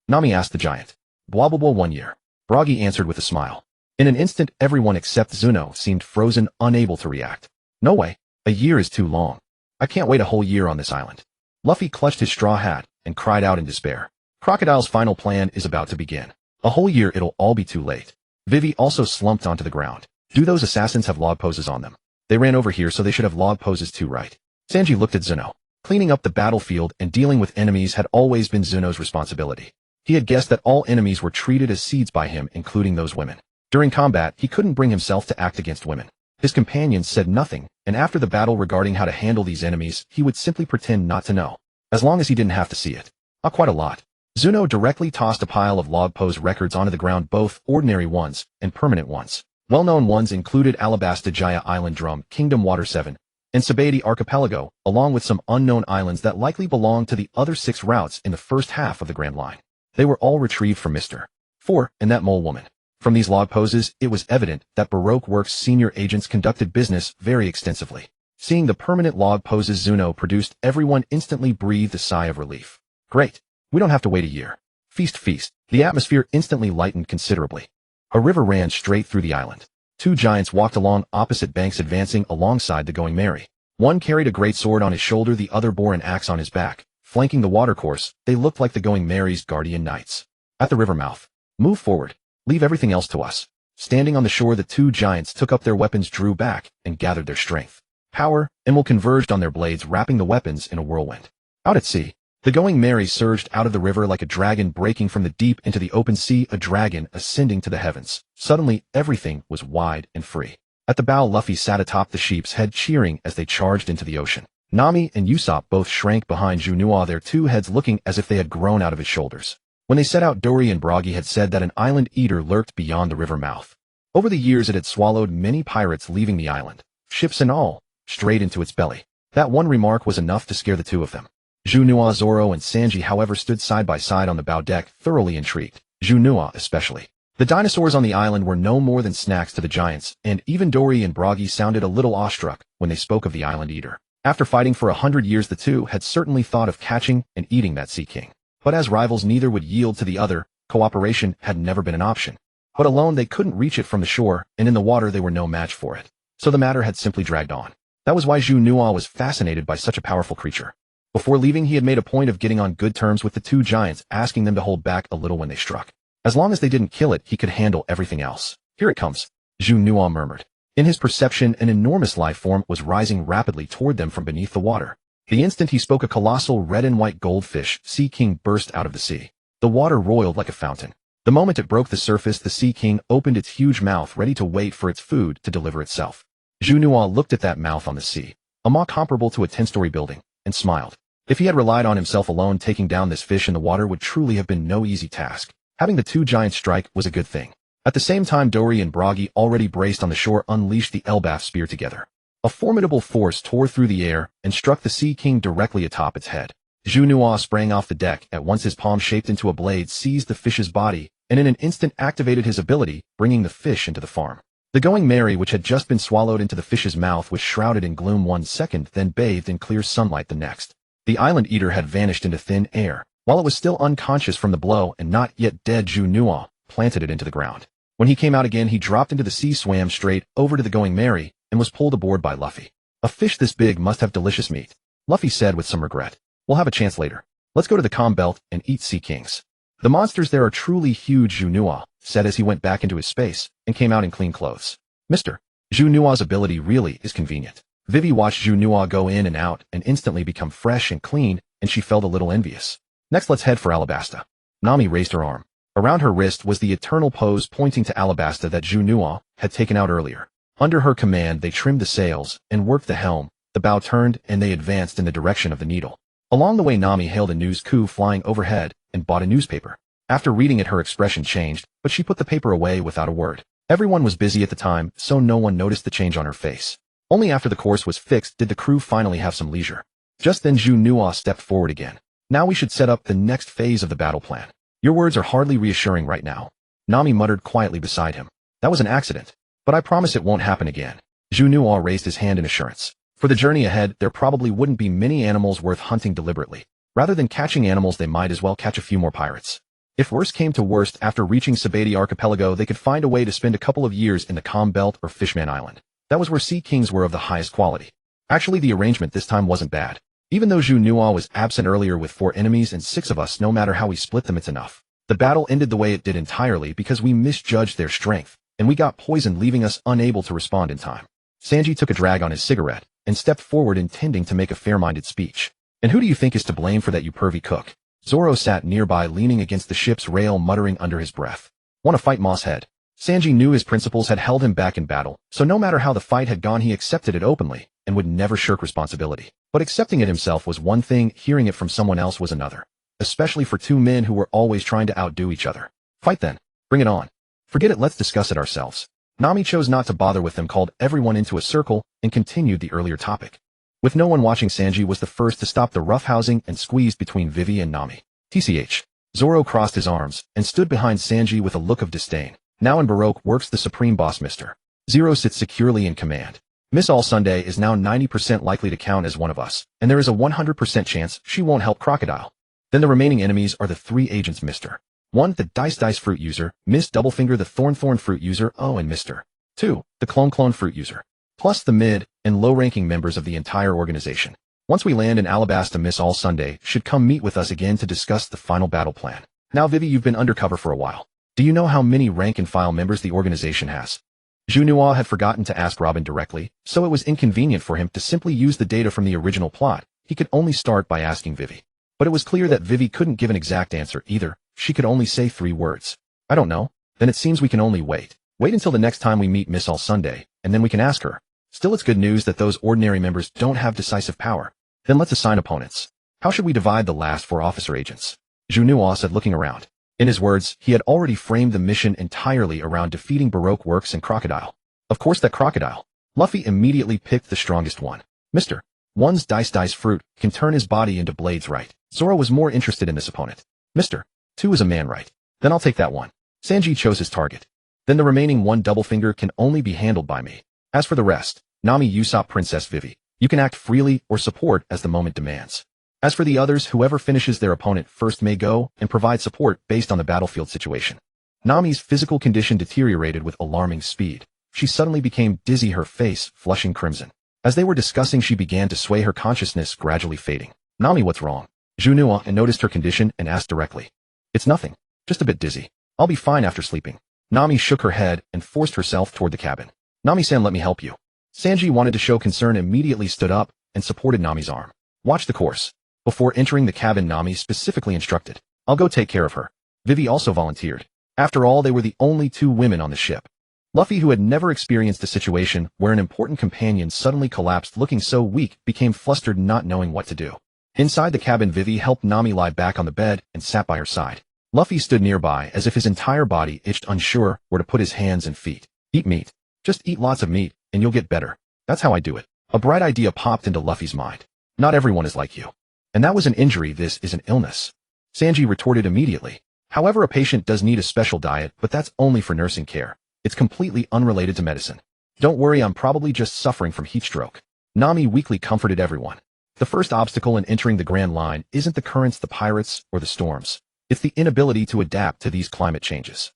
Nami asked the giant. Blah blah blah, 1 year. Bragi answered with a smile. In an instant, everyone except Juno seemed frozen, unable to react. No way. A year is too long. I can't wait a whole year on this island. Luffy clutched his straw hat and cried out in despair. Crocodile's final plan is about to begin. A whole year, it'll all be too late. Vivi also slumped onto the ground. Do those assassins have log poses on them? They ran over here, so they should have log poses too, right? Sanji looked at Juno. Cleaning up the battlefield and dealing with enemies had always been Zuno's responsibility. He had guessed that all enemies were treated as seeds by him, including those women. During combat, he couldn't bring himself to act against women. His companions said nothing, and after the battle regarding how to handle these enemies, he would simply pretend not to know. As long as he didn't have to see it. Quite a lot. Juno directly tossed a pile of log pose records onto the ground, both ordinary ones and permanent ones. Well-known ones included Alabasta Jaya Island, Drum Kingdom, Water 7, and Sabaody Archipelago, along with some unknown islands that likely belonged to the other 6 routes in the first half of the Grand Line. They were all retrieved from Mr. 4 and that mole woman. From these log poses, it was evident that Baroque Works' senior agents conducted business very extensively. Seeing the permanent log poses Juno produced, everyone instantly breathed a sigh of relief. Great. We don't have to wait a year. Feast, feast. The atmosphere instantly lightened considerably. A river ran straight through the island. 2 giants walked along opposite banks, advancing alongside the Going Merry. One carried a great sword on his shoulder, the other bore an axe on his back. Flanking the watercourse, they looked like the Going Merry's guardian knights. At the river mouth. Move forward. Leave everything else to us. Standing on the shore, the 2 giants took up their weapons, drew back, and gathered their strength. Power and will converged on their blades, wrapping the weapons in a whirlwind. Out at sea, the Going Merry surged out of the river like a dragon breaking from the deep into the open sea, a dragon ascending to the heavens. Suddenly, everything was wide and free. At the bow, Luffy sat atop the sheep's head, cheering as they charged into the ocean. Nami and Usopp both shrank behind Juno, their 2 heads looking as if they had grown out of his shoulders. When they set out, Dori and Bragi had said that an island eater lurked beyond the river mouth. Over the years, it had swallowed many pirates, leaving the island, ships and all, straight into its belly. That one remark was enough to scare the 2 of them. Juno, Zoro, and Sanji, however, stood side by side on the bow deck, thoroughly intrigued. Juno especially. The dinosaurs on the island were no more than snacks to the giants, and even Dori and Bragi sounded a little awestruck when they spoke of the island eater. After fighting for 100 years, the 2 had certainly thought of catching and eating that sea king. But as rivals, neither would yield to the other. Cooperation had never been an option. But alone, they couldn't reach it from the shore, and in the water, they were no match for it. so the matter had simply dragged on. That was why Juno was fascinated by such a powerful creature. Before leaving, he had made a point of getting on good terms with the two giants, asking them to hold back a little when they struck. As long as they didn't kill it, he could handle everything else. Here it comes, Juno murmured. In his perception, an enormous life form was rising rapidly toward them from beneath the water. The instant he spoke, a colossal red and white goldfish sea king burst out of the sea. The water roiled like a fountain. The moment it broke the surface, the sea king opened its huge mouth, ready to wait for its food to deliver itself. Juno looked at that mouth on the sea, a maw comparable to a 10-story building, and smiled. If he had relied on himself alone, taking down this fish in the water would truly have been no easy task. Having the two giants strike was a good thing. At the same time, Dory and Bragi, already braced on the shore, unleashed the Elbaf spear together. A formidable force tore through the air and struck the Sea King directly atop its head. Juno sprang off the deck. At once his palm, shaped into a blade, seized the fish's body, and in an instant activated his ability, bringing the fish into the farm. The Going Merry, which had just been swallowed into the fish's mouth, was shrouded in gloom 1 second, then bathed in clear sunlight the next. The island eater had vanished into thin air, while it was still unconscious from the blow and not yet dead. Juno planted it into the ground. When he came out again, he dropped into the sea, swam straight over to the Going Merry, and was pulled aboard by Luffy. A fish this big must have delicious meat, Luffy said with some regret. We'll have a chance later. Let's go to the Calm Belt and eat sea kings. The monsters there are truly huge, Juno said as he went back into his space and came out in clean clothes. Mr. Juno's ability really is convenient. Vivi watched Juno go in and out and instantly become fresh and clean, and she felt a little envious. Next, let's head for Alabasta. Nami raised her arm. Around her wrist was the eternal pose pointing to Alabasta that Juno had taken out earlier. Under her command, they trimmed the sails and worked the helm. The bow turned and they advanced in the direction of the needle. Along the way, Nami hailed a news coup flying overhead and bought a newspaper. After reading it, her expression changed, but she put the paper away without a word. Everyone was busy at the time, so no one noticed the change on her face. Only after the course was fixed did the crew finally have some leisure. Just then Juno stepped forward again. Now we should set up the next phase of the battle plan. Your words are hardly reassuring right now, Nami muttered quietly beside him. That was an accident, but I promise it won't happen again. Juno raised his hand in assurance. For the journey ahead, there probably wouldn't be many animals worth hunting deliberately. Rather than catching animals, they might as well catch a few more pirates. If worst came to worst, after reaching Sabati Archipelago, they could find a way to spend a couple of years in the Calm Belt or Fishman Island. That was where sea kings were of the highest quality. Actually, the arrangement this time wasn't bad. Even though Juno was absent earlier with 4 enemies and 6 of us, no matter how we split them, it's enough. The battle ended the way it did entirely because we misjudged their strength, and we got poisoned, leaving us unable to respond in time. Sanji took a drag on his cigarette and stepped forward, intending to make a fair-minded speech. And who do you think is to blame for that, you pervy cook? Zoro sat nearby, leaning against the ship's rail, muttering under his breath. Want to fight, Mosshead? Sanji knew his principles had held him back in battle, so no matter how the fight had gone, he accepted it openly and would never shirk responsibility. But accepting it himself was one thing, hearing it from someone else was another. Especially for 2 men who were always trying to outdo each other. Fight then. Bring it on. Forget it, let's discuss it ourselves. Nami chose not to bother with them, called everyone into a circle, and continued the earlier topic. With no one watching, Sanji was the first to stop the roughhousing and squeezed between Vivi and Nami. TCH. Zoro crossed his arms and stood behind Sanji with a look of disdain. Now in Baroque works the supreme boss, Mr. Zero sits securely in command. Miss All Sunday is now 90% likely to count as one of us, and there is a 100% chance she won't help Crocodile. Then the remaining enemies are the 3 agents, Mr. 1. The Dice fruit user, Miss Doublefinger the Thorn fruit user, and Mr. 2. The Clone fruit user. Plus the mid and low-ranking members of the entire organization. Once we land in Alabasta, Miss All Sunday should come meet with us again to discuss the final battle plan. Now Vivi, you've been undercover for a while. Do you know how many rank-and-file members the organization has? Juno had forgotten to ask Robin directly, so it was inconvenient for him to simply use the data from the original plot. He could only start by asking Vivi. But it was clear that Vivi couldn't give an exact answer either. She could only say 3 words. I don't know. Then it seems we can only wait. Wait until the next time we meet Miss All Sunday, and then we can ask her. Still, it's good news that those ordinary members don't have decisive power. Then let's assign opponents. How should we divide the last 4 officer agents? Juno said, looking around. In his words, he had already framed the mission entirely around defeating Baroque Works and Crocodile. Of course, that Crocodile. Luffy immediately picked the strongest one. Mr. 1's Dice fruit can turn his body into blades, right? Zoro was more interested in this opponent. Mr. 2 is a man, right? Then I'll take that one. Sanji chose his target. Then the remaining 1 Doublefinger can only be handled by me. As for the rest, Nami, Usopp, Princess Vivi, you can act freely or support as the moment demands. As for the others, whoever finishes their opponent first may go and provide support based on the battlefield situation. Nami's physical condition deteriorated with alarming speed. she suddenly became dizzy, her face flushing crimson. As they were discussing, she began to sway, her consciousness gradually fading. Nami, what's wrong? Juno noticed her condition and asked directly. It's nothing. Just a bit dizzy. I'll be fine after sleeping. Nami shook her head and forced herself toward the cabin. Nami-san, let me help you. Sanji wanted to show concern, immediately stood up and supported Nami's arm. Watch the course. Before entering the cabin, Nami specifically instructed. I'll go take care of her. Vivi also volunteered. After all, they were the only two women on the ship. Luffy, who had never experienced a situation where an important companion suddenly collapsed looking so weak, became flustered, not knowing what to do. Inside the cabin, Vivi helped Nami lie back on the bed and sat by her side. Luffy stood nearby as if his entire body itched, unsure where to put his hands and feet. Eat meat. Just eat lots of meat, and you'll get better. That's how I do it. A bright idea popped into Luffy's mind. Not everyone is like you. And that was an injury, this is an illness. Sanji retorted immediately. However, a patient does need a special diet, but that's only for nursing care. It's completely unrelated to medicine. Don't worry, I'm probably just suffering from heat stroke. Nami weakly comforted everyone. The first obstacle in entering the Grand Line isn't the currents, the pirates, or the storms. It's the inability to adapt to these climate changes.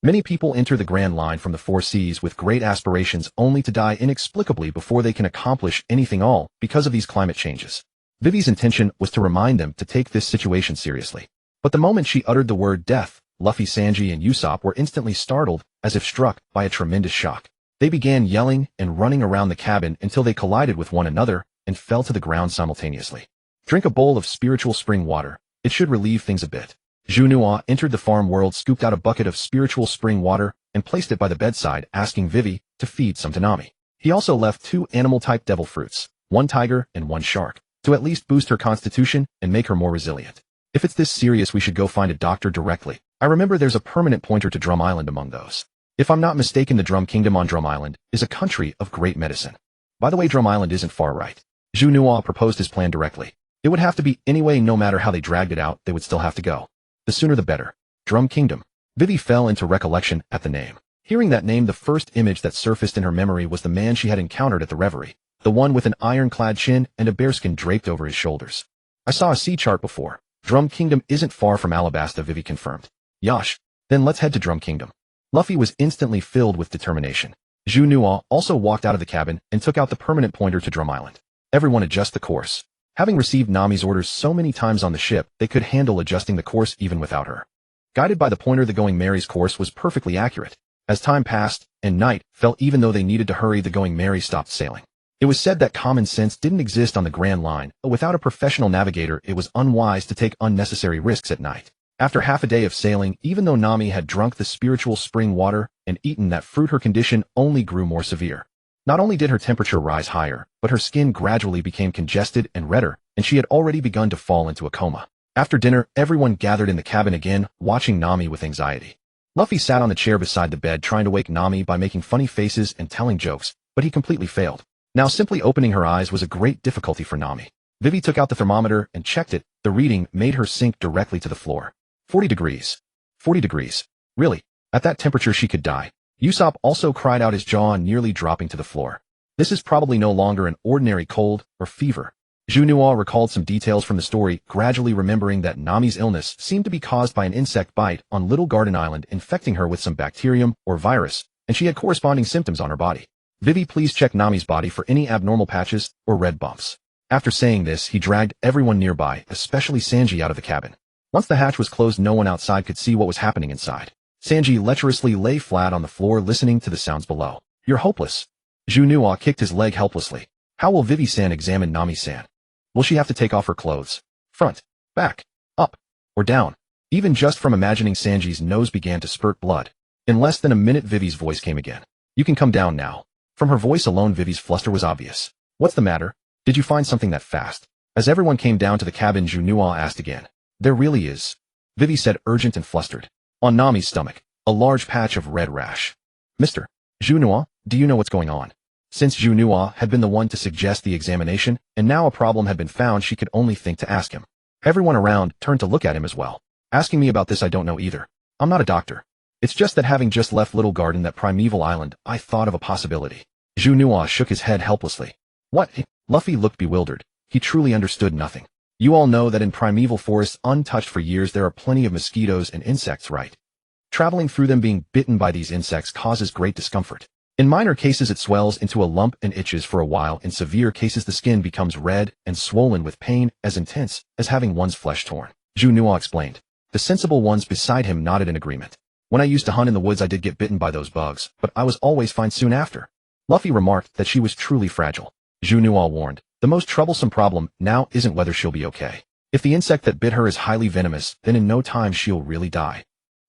Many people enter the Grand Line from the four seas with great aspirations only to die inexplicably before they can accomplish anything, all because of these climate changes. Vivi's intention was to remind them to take this situation seriously. But the moment she uttered the word death, Luffy, Sanji, and Usopp were instantly startled, as if struck by a tremendous shock. They began yelling and running around the cabin until they collided with one another and fell to the ground simultaneously. Drink a bowl of spiritual spring water. It should relieve things a bit. Juno entered the farm world, scooped out a bucket of spiritual spring water, and placed it by the bedside, asking Vivi to feed some to Nami. He also left 2 animal-type devil fruits, 1 tiger and 1 shark, to at least boost her constitution and make her more resilient. If it's this serious, we should go find a doctor directly. I remember there's a permanent pointer to Drum Island among those. If I'm not mistaken, the Drum Kingdom on Drum Island is a country of great medicine. By the way, Drum Island isn't far, right? Juno proposed his plan directly. It would have to be anyway, no matter how they dragged it out, they would still have to go. The sooner the better. Drum Kingdom. Vivi fell into recollection at the name. Hearing that name, the first image that surfaced in her memory was the man she had encountered at the reverie, the one with an ironclad chin and a bearskin draped over his shoulders. I saw a sea chart before. Drum Kingdom isn't far from Alabasta, Vivi confirmed. Yosh. Then let's head to Drum Kingdom. Luffy was instantly filled with determination. Juno also walked out of the cabin and took out the permanent pointer to Drum Island. Everyone adjust the course. Having received Nami's orders so many times on the ship, they could handle adjusting the course even without her. Guided by the pointer, the Going Merry's course was perfectly accurate. As time passed, and night fell, even though they needed to hurry, the Going Merry stopped sailing. It was said that common sense didn't exist on the Grand Line, but without a professional navigator, it was unwise to take unnecessary risks at night. After half a day of sailing, even though Nami had drunk the spiritual spring water and eaten that fruit, her condition only grew more severe. Not only did her temperature rise higher, but her skin gradually became congested and redder, and she had already begun to fall into a coma. After dinner, everyone gathered in the cabin again, watching Nami with anxiety. Luffy sat on the chair beside the bed, trying to wake Nami by making funny faces and telling jokes, but he completely failed. Now simply opening her eyes was a great difficulty for Nami. Vivi took out the thermometer and checked it. The reading made her sink directly to the floor. 40 degrees. 40 degrees. Really? At that temperature she could die. Usopp also cried out, his jaw nearly dropping to the floor. This is probably no longer an ordinary cold or fever. Juno recalled some details from the story, gradually remembering that Nami's illness seemed to be caused by an insect bite on Little Garden Island, infecting her with some bacterium or virus, and she had corresponding symptoms on her body. Vivi, please check Nami's body for any abnormal patches or red bumps. After saying this, he dragged everyone nearby, especially Sanji, out of the cabin. Once the hatch was closed, no one outside could see what was happening inside. Sanji lecherously lay flat on the floor, listening to the sounds below. You're hopeless. Juno kicked his leg helplessly. How will Vivi-san examine Nami-san? Will she have to take off her clothes? Front, back, up, or down? Even just from imagining, Sanji's nose began to spurt blood. In less than a minute, Vivi's voice came again. You can come down now. From her voice alone, Vivi's fluster was obvious. What's the matter? Did you find something that fast? As everyone came down to the cabin, Juno asked again. There really is. Vivi said, urgent and flustered. On Nami's stomach, a large patch of red rash. Mr. Juno, do you know what's going on? Since Juno had been the one to suggest the examination, and now a problem had been found, she could only think to ask him. Everyone around turned to look at him as well. Asking me about this, I don't know either. I'm not a doctor. It's just that having just left Little Garden, that primeval island, I thought of a possibility. Juno shook his head helplessly. What? Luffy looked bewildered. He truly understood nothing. You all know that in primeval forests untouched for years, there are plenty of mosquitoes and insects, right? Traveling through them, being bitten by these insects, causes great discomfort. In minor cases it swells into a lump and itches for a while. In severe cases the skin becomes red and swollen with pain as intense as having one's flesh torn. Juno explained. The sensible ones beside him nodded in agreement. When I used to hunt in the woods I did get bitten by those bugs, but I was always fine soon after. Luffy remarked that she was truly fragile. Juno warned, the most troublesome problem now isn't whether she'll be okay. If the insect that bit her is highly venomous, then in no time she'll really die.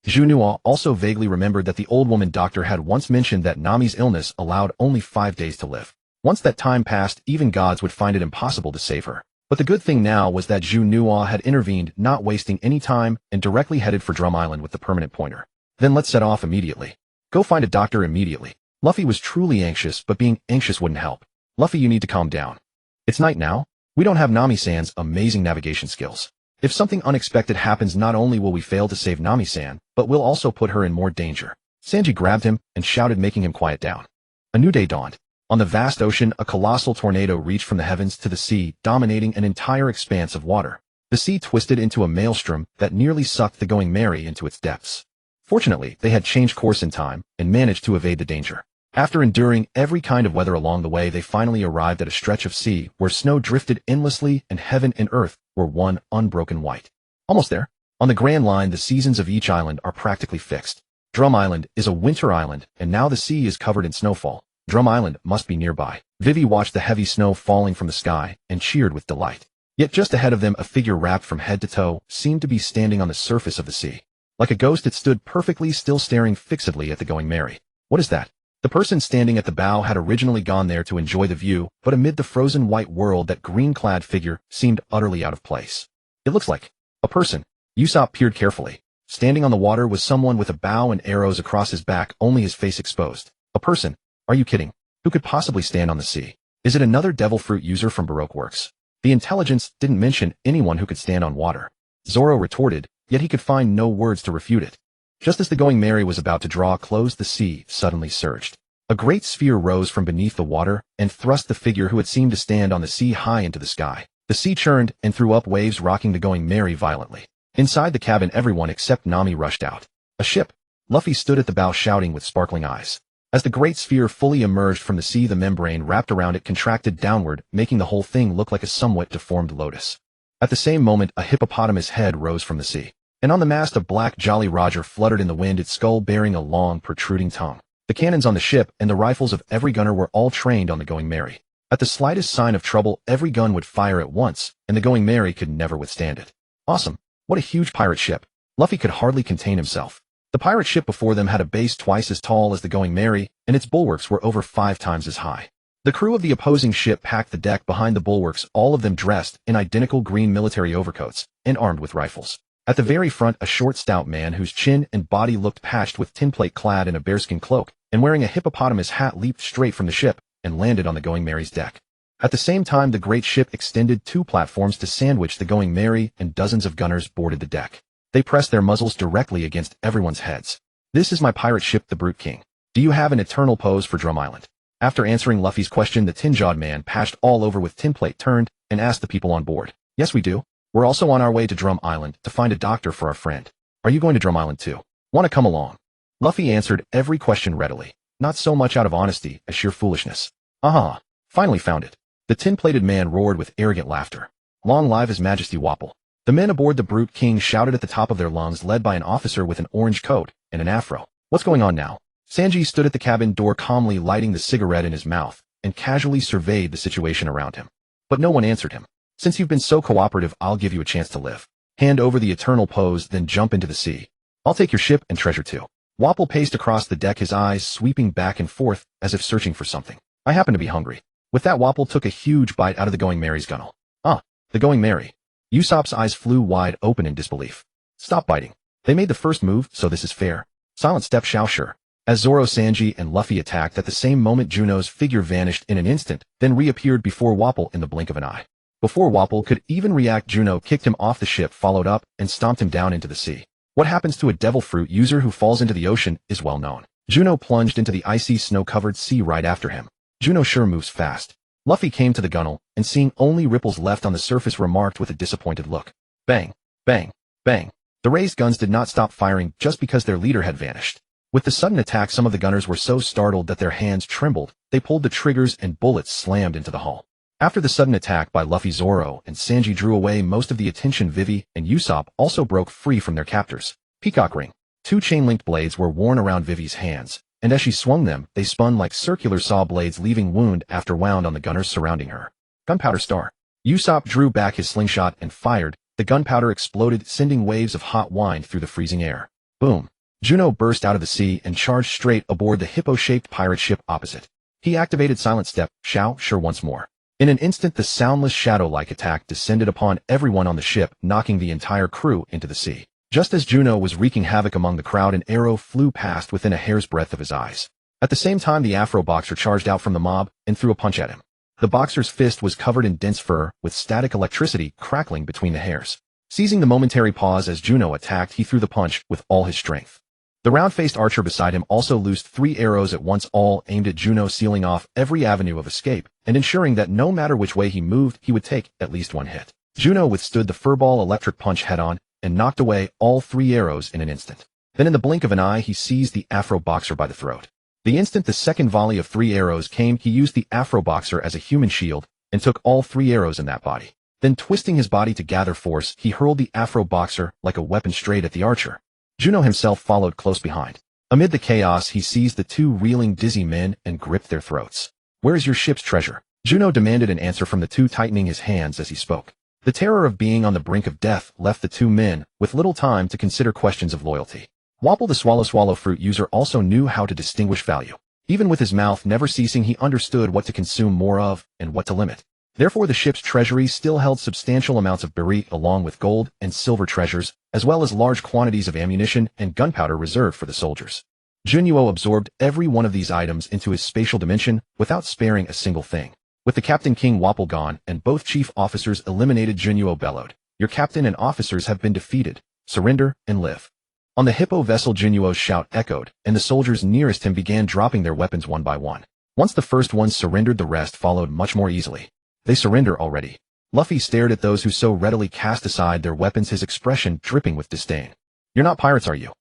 Juno also vaguely remembered that the old woman doctor had once mentioned that Nami's illness allowed only 5 days to live. Once that time passed, even gods would find it impossible to save her. But the good thing now was that Juno had intervened, not wasting any time, and directly headed for Drum Island with the permanent pointer. Then let's set off immediately. Go find a doctor immediately. Luffy was truly anxious, but being anxious wouldn't help. Luffy, you need to calm down. It's night now. We don't have Nami-san's amazing navigation skills. If something unexpected happens, not only will we fail to save Nami-san, but we'll also put her in more danger. Sanji grabbed him and shouted, making him quiet down. A new day dawned. On the vast ocean, a colossal tornado reached from the heavens to the sea, dominating an entire expanse of water. The sea twisted into a maelstrom that nearly sucked the Going Merry into its depths. Fortunately, they had changed course in time and managed to evade the danger. After enduring every kind of weather along the way, they finally arrived at a stretch of sea where snow drifted endlessly and heaven and earth were one unbroken white. Almost there. On the Grand Line, the seasons of each island are practically fixed. Drum Island is a winter island, and now the sea is covered in snowfall. Drum Island must be nearby. Vivi watched the heavy snow falling from the sky and cheered with delight. Yet just ahead of them, a figure wrapped from head to toe seemed to be standing on the surface of the sea. Like a ghost, it stood perfectly still, staring fixedly at the Going Merry. What is that? The person standing at the bow had originally gone there to enjoy the view, but amid the frozen white world, that green-clad figure seemed utterly out of place. It looks like a person. Usopp peered carefully. Standing on the water was someone with a bow and arrows across his back, only his face exposed. A person? Are you kidding? Who could possibly stand on the sea? Is it another devil fruit user from Baroque Works? The intelligence didn't mention anyone who could stand on water. Zoro retorted, yet he could find no words to refute it. Just as the Going Merry was about to draw close, the sea suddenly surged. A great sphere rose from beneath the water and thrust the figure who had seemed to stand on the sea high into the sky. The sea churned and threw up waves, rocking the Going Merry violently. Inside the cabin, everyone except Nami rushed out. A ship. Luffy stood at the bow shouting with sparkling eyes. As the great sphere fully emerged from the sea, the membrane wrapped around it contracted downward, making the whole thing look like a somewhat deformed lotus. At the same moment, a hippopotamus head rose from the sea. And on the mast of Black Jolly Roger fluttered in the wind, its skull bearing a long, protruding tongue. The cannons on the ship and the rifles of every gunner were all trained on the Going Merry. At the slightest sign of trouble, every gun would fire at once, and the Going Merry could never withstand it. Awesome. What a huge pirate ship. Luffy could hardly contain himself. The pirate ship before them had a base twice as tall as the Going Merry, and its bulwarks were over 5 times as high. The crew of the opposing ship packed the deck behind the bulwarks, all of them dressed in identical green military overcoats and armed with rifles. At the very front, a short, stout man whose chin and body looked patched with tinplate, clad in a bearskin cloak and wearing a hippopotamus hat, leaped straight from the ship and landed on the Going Merry's deck. At the same time, the great ship extended 2 platforms to sandwich the Going Merry, and dozens of gunners boarded the deck. They pressed their muzzles directly against everyone's heads. This is my pirate ship, the Brute King. Do you have an eternal pose for Drum Island? After answering Luffy's question, the tin-jawed man, patched all over with tinplate, turned and asked the people on board. Yes, we do. We're also on our way to Drum Island to find a doctor for our friend. Are you going to Drum Island too? Want to come along? Luffy answered every question readily, not so much out of honesty as sheer foolishness. Aha! Finally found it. The tin-plated man roared with arrogant laughter. Long live His Majesty Wapol. The men aboard the Brute King shouted at the top of their lungs, led by an officer with an orange coat and an afro. What's going on now? Sanji stood at the cabin door, calmly lighting the cigarette in his mouth, and casually surveyed the situation around him. But no one answered him. Since you've been so cooperative, I'll give you a chance to live. Hand over the eternal pose, then jump into the sea. I'll take your ship and treasure too. Wapol paced across the deck, his eyes sweeping back and forth as if searching for something. I happen to be hungry. With that, Wapol took a huge bite out of the Going Merry's gunnel. Ah, the Going Merry. Usopp's eyes flew wide open in disbelief. Stop biting. They made the first move, so this is fair. Silent step, Shao sure. As Zoro, Sanji, and Luffy attacked at the same moment, Juno's figure vanished in an instant, then reappeared before Wapol in the blink of an eye. Before Wapol could even react, Juno kicked him off the ship, followed up, and stomped him down into the sea. What happens to a devil fruit user who falls into the ocean is well known. Juno plunged into the icy, snow-covered sea right after him. Juno sure moves fast. Luffy came to the gunnel, and seeing only ripples left on the surface, remarked with a disappointed look. Bang, bang, bang. The raised guns did not stop firing just because their leader had vanished. With the sudden attack, some of the gunners were so startled that their hands trembled. They pulled the triggers and bullets slammed into the hull. After the sudden attack by Luffy, Zoro and Sanji drew away most of the attention. Vivi and Usopp also broke free from their captors. Peacock ring. 2 chain-linked blades were worn around Vivi's hands, and as she swung them, they spun like circular saw blades, leaving wound after wound on the gunners surrounding her. Gunpowder star. Usopp drew back his slingshot and fired. The gunpowder exploded, sending waves of hot wind through the freezing air. Boom. Juno burst out of the sea and charged straight aboard the hippo-shaped pirate ship opposite. He activated Silent Step, Shao Sure once more. In an instant, the soundless shadow-like attack descended upon everyone on the ship, knocking the entire crew into the sea. Just as Juno was wreaking havoc among the crowd, an arrow flew past within a hair's breadth of his eyes. At the same time, the Afro boxer charged out from the mob and threw a punch at him. The boxer's fist was covered in dense fur, with static electricity crackling between the hairs. Seizing the momentary pause as Juno attacked, he threw the punch with all his strength. The round-faced archer beside him also loosed 3 arrows at once, all aimed at Juno, sealing off every avenue of escape and ensuring that no matter which way he moved, he would take at least one hit. Juno withstood the furball electric punch head-on and knocked away all 3 arrows in an instant. Then in the blink of an eye, he seized the Afro boxer by the throat. The instant the second volley of 3 arrows came, he used the Afro boxer as a human shield and took all 3 arrows in that body. Then, twisting his body to gather force, he hurled the Afro boxer like a weapon straight at the archer. Juno himself followed close behind. Amid the chaos, he seized the 2 reeling, dizzy men and gripped their throats. "Where is your ship's treasure?" Juno demanded an answer from the 2, tightening his hands as he spoke. The terror of being on the brink of death left the 2 men with little time to consider questions of loyalty. Wapol, the swallow fruit user, also knew how to distinguish value. Even with his mouth never ceasing, he understood what to consume more of and what to limit. Therefore, the ship's treasury still held substantial amounts of berry along with gold and silver treasures, as well as large quantities of ammunition and gunpowder reserved for the soldiers. Juno absorbed every one of these items into his spatial dimension without sparing a single thing. With the Captain King Wapol gone and both chief officers eliminated, Juno bellowed, "Your captain and officers have been defeated. Surrender and live." On the hippo vessel, Juno's shout echoed, and the soldiers nearest him began dropping their weapons one by one. Once the first ones surrendered, the rest followed much more easily. "They surrender already." Luffy stared at those who so readily cast aside their weapons, his expression dripping with disdain. "You're not pirates, are you?"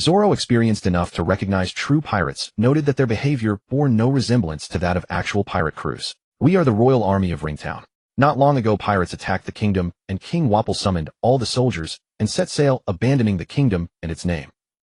Zoro, experienced enough to recognize true pirates, noted that their behavior bore no resemblance to that of actual pirate crews. "We are the Royal Army of Ringtown. Not long ago, pirates attacked the kingdom, and King Wapol summoned all the soldiers and set sail, abandoning the kingdom and its name.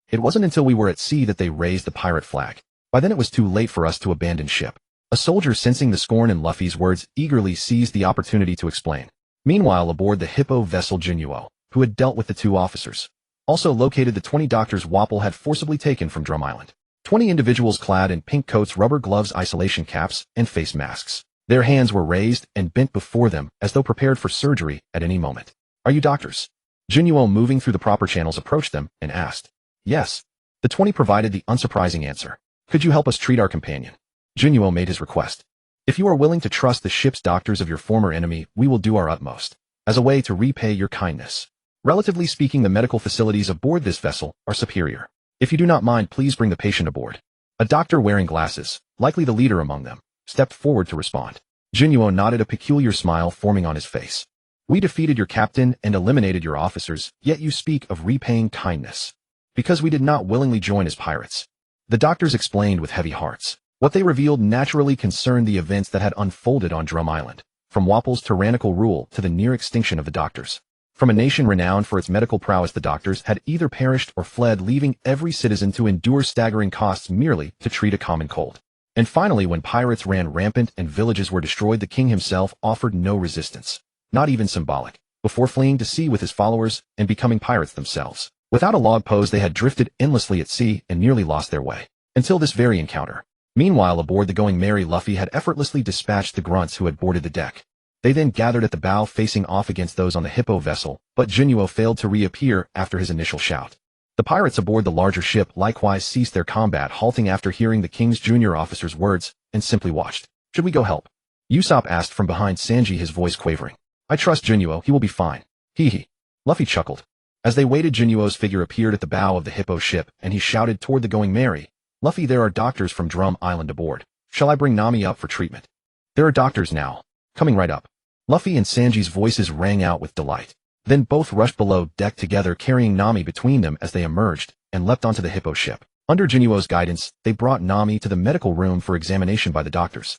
It wasn't until we were at sea that they raised the pirate flag. By then it was too late for us to abandon ship." A soldier, sensing the scorn in Luffy's words, eagerly seized the opportunity to explain. Meanwhile, aboard the hippo vessel, Juno, who had dealt with the 2 officers, also located the 20 doctors Wapol had forcibly taken from Drum Island. 20 individuals clad in pink coats, rubber gloves, isolation caps, and face masks. Their hands were raised and bent before them as though prepared for surgery at any moment. "Are you doctors?" Juno, moving through the proper channels, approached them and asked. "Yes." The 20 provided the unsurprising answer. "Could you help us treat our companion?" Juno made his request. "If you are willing to trust the ship's doctors of your former enemy, we will do our utmost, as a way to repay your kindness. Relatively speaking, the medical facilities aboard this vessel are superior. If you do not mind, please bring the patient aboard." A doctor wearing glasses, likely the leader among them, stepped forward to respond. Juno nodded, a peculiar smile forming on his face. "We defeated your captain and eliminated your officers, yet you speak of repaying kindness. Because we did not willingly join as pirates." The doctors explained with heavy hearts. What they revealed naturally concerned the events that had unfolded on Drum Island, from Wapol's tyrannical rule to the near extinction of the doctors. From a nation renowned for its medical prowess, the doctors had either perished or fled, leaving every citizen to endure staggering costs merely to treat a common cold. And finally, when pirates ran rampant and villages were destroyed, the king himself offered no resistance, not even symbolic, before fleeing to sea with his followers and becoming pirates themselves. Without a log pose, they had drifted endlessly at sea and nearly lost their way. Until this very encounter. Meanwhile, aboard the Going Merry, Luffy had effortlessly dispatched the grunts who had boarded the deck. They then gathered at the bow, facing off against those on the hippo vessel, but Juno failed to reappear after his initial shout. The pirates aboard the larger ship likewise ceased their combat, halting after hearing the king's junior officer's words, and simply watched. "Should we go help?" Usopp asked from behind Sanji, his voice quavering. "I trust Juno, he will be fine." Hee. Luffy chuckled. As they waited, Juno's figure appeared at the bow of the hippo ship, and he shouted toward the Going Merry, "Luffy, there are doctors from Drum Island aboard. Shall I bring Nami up for treatment?" "There are doctors now. Coming right up." Luffy and Sanji's voices rang out with delight. Then both rushed below deck together, carrying Nami between them as they emerged and leapt onto the hippo ship. Under Jinuo's guidance, they brought Nami to the medical room for examination by the doctors.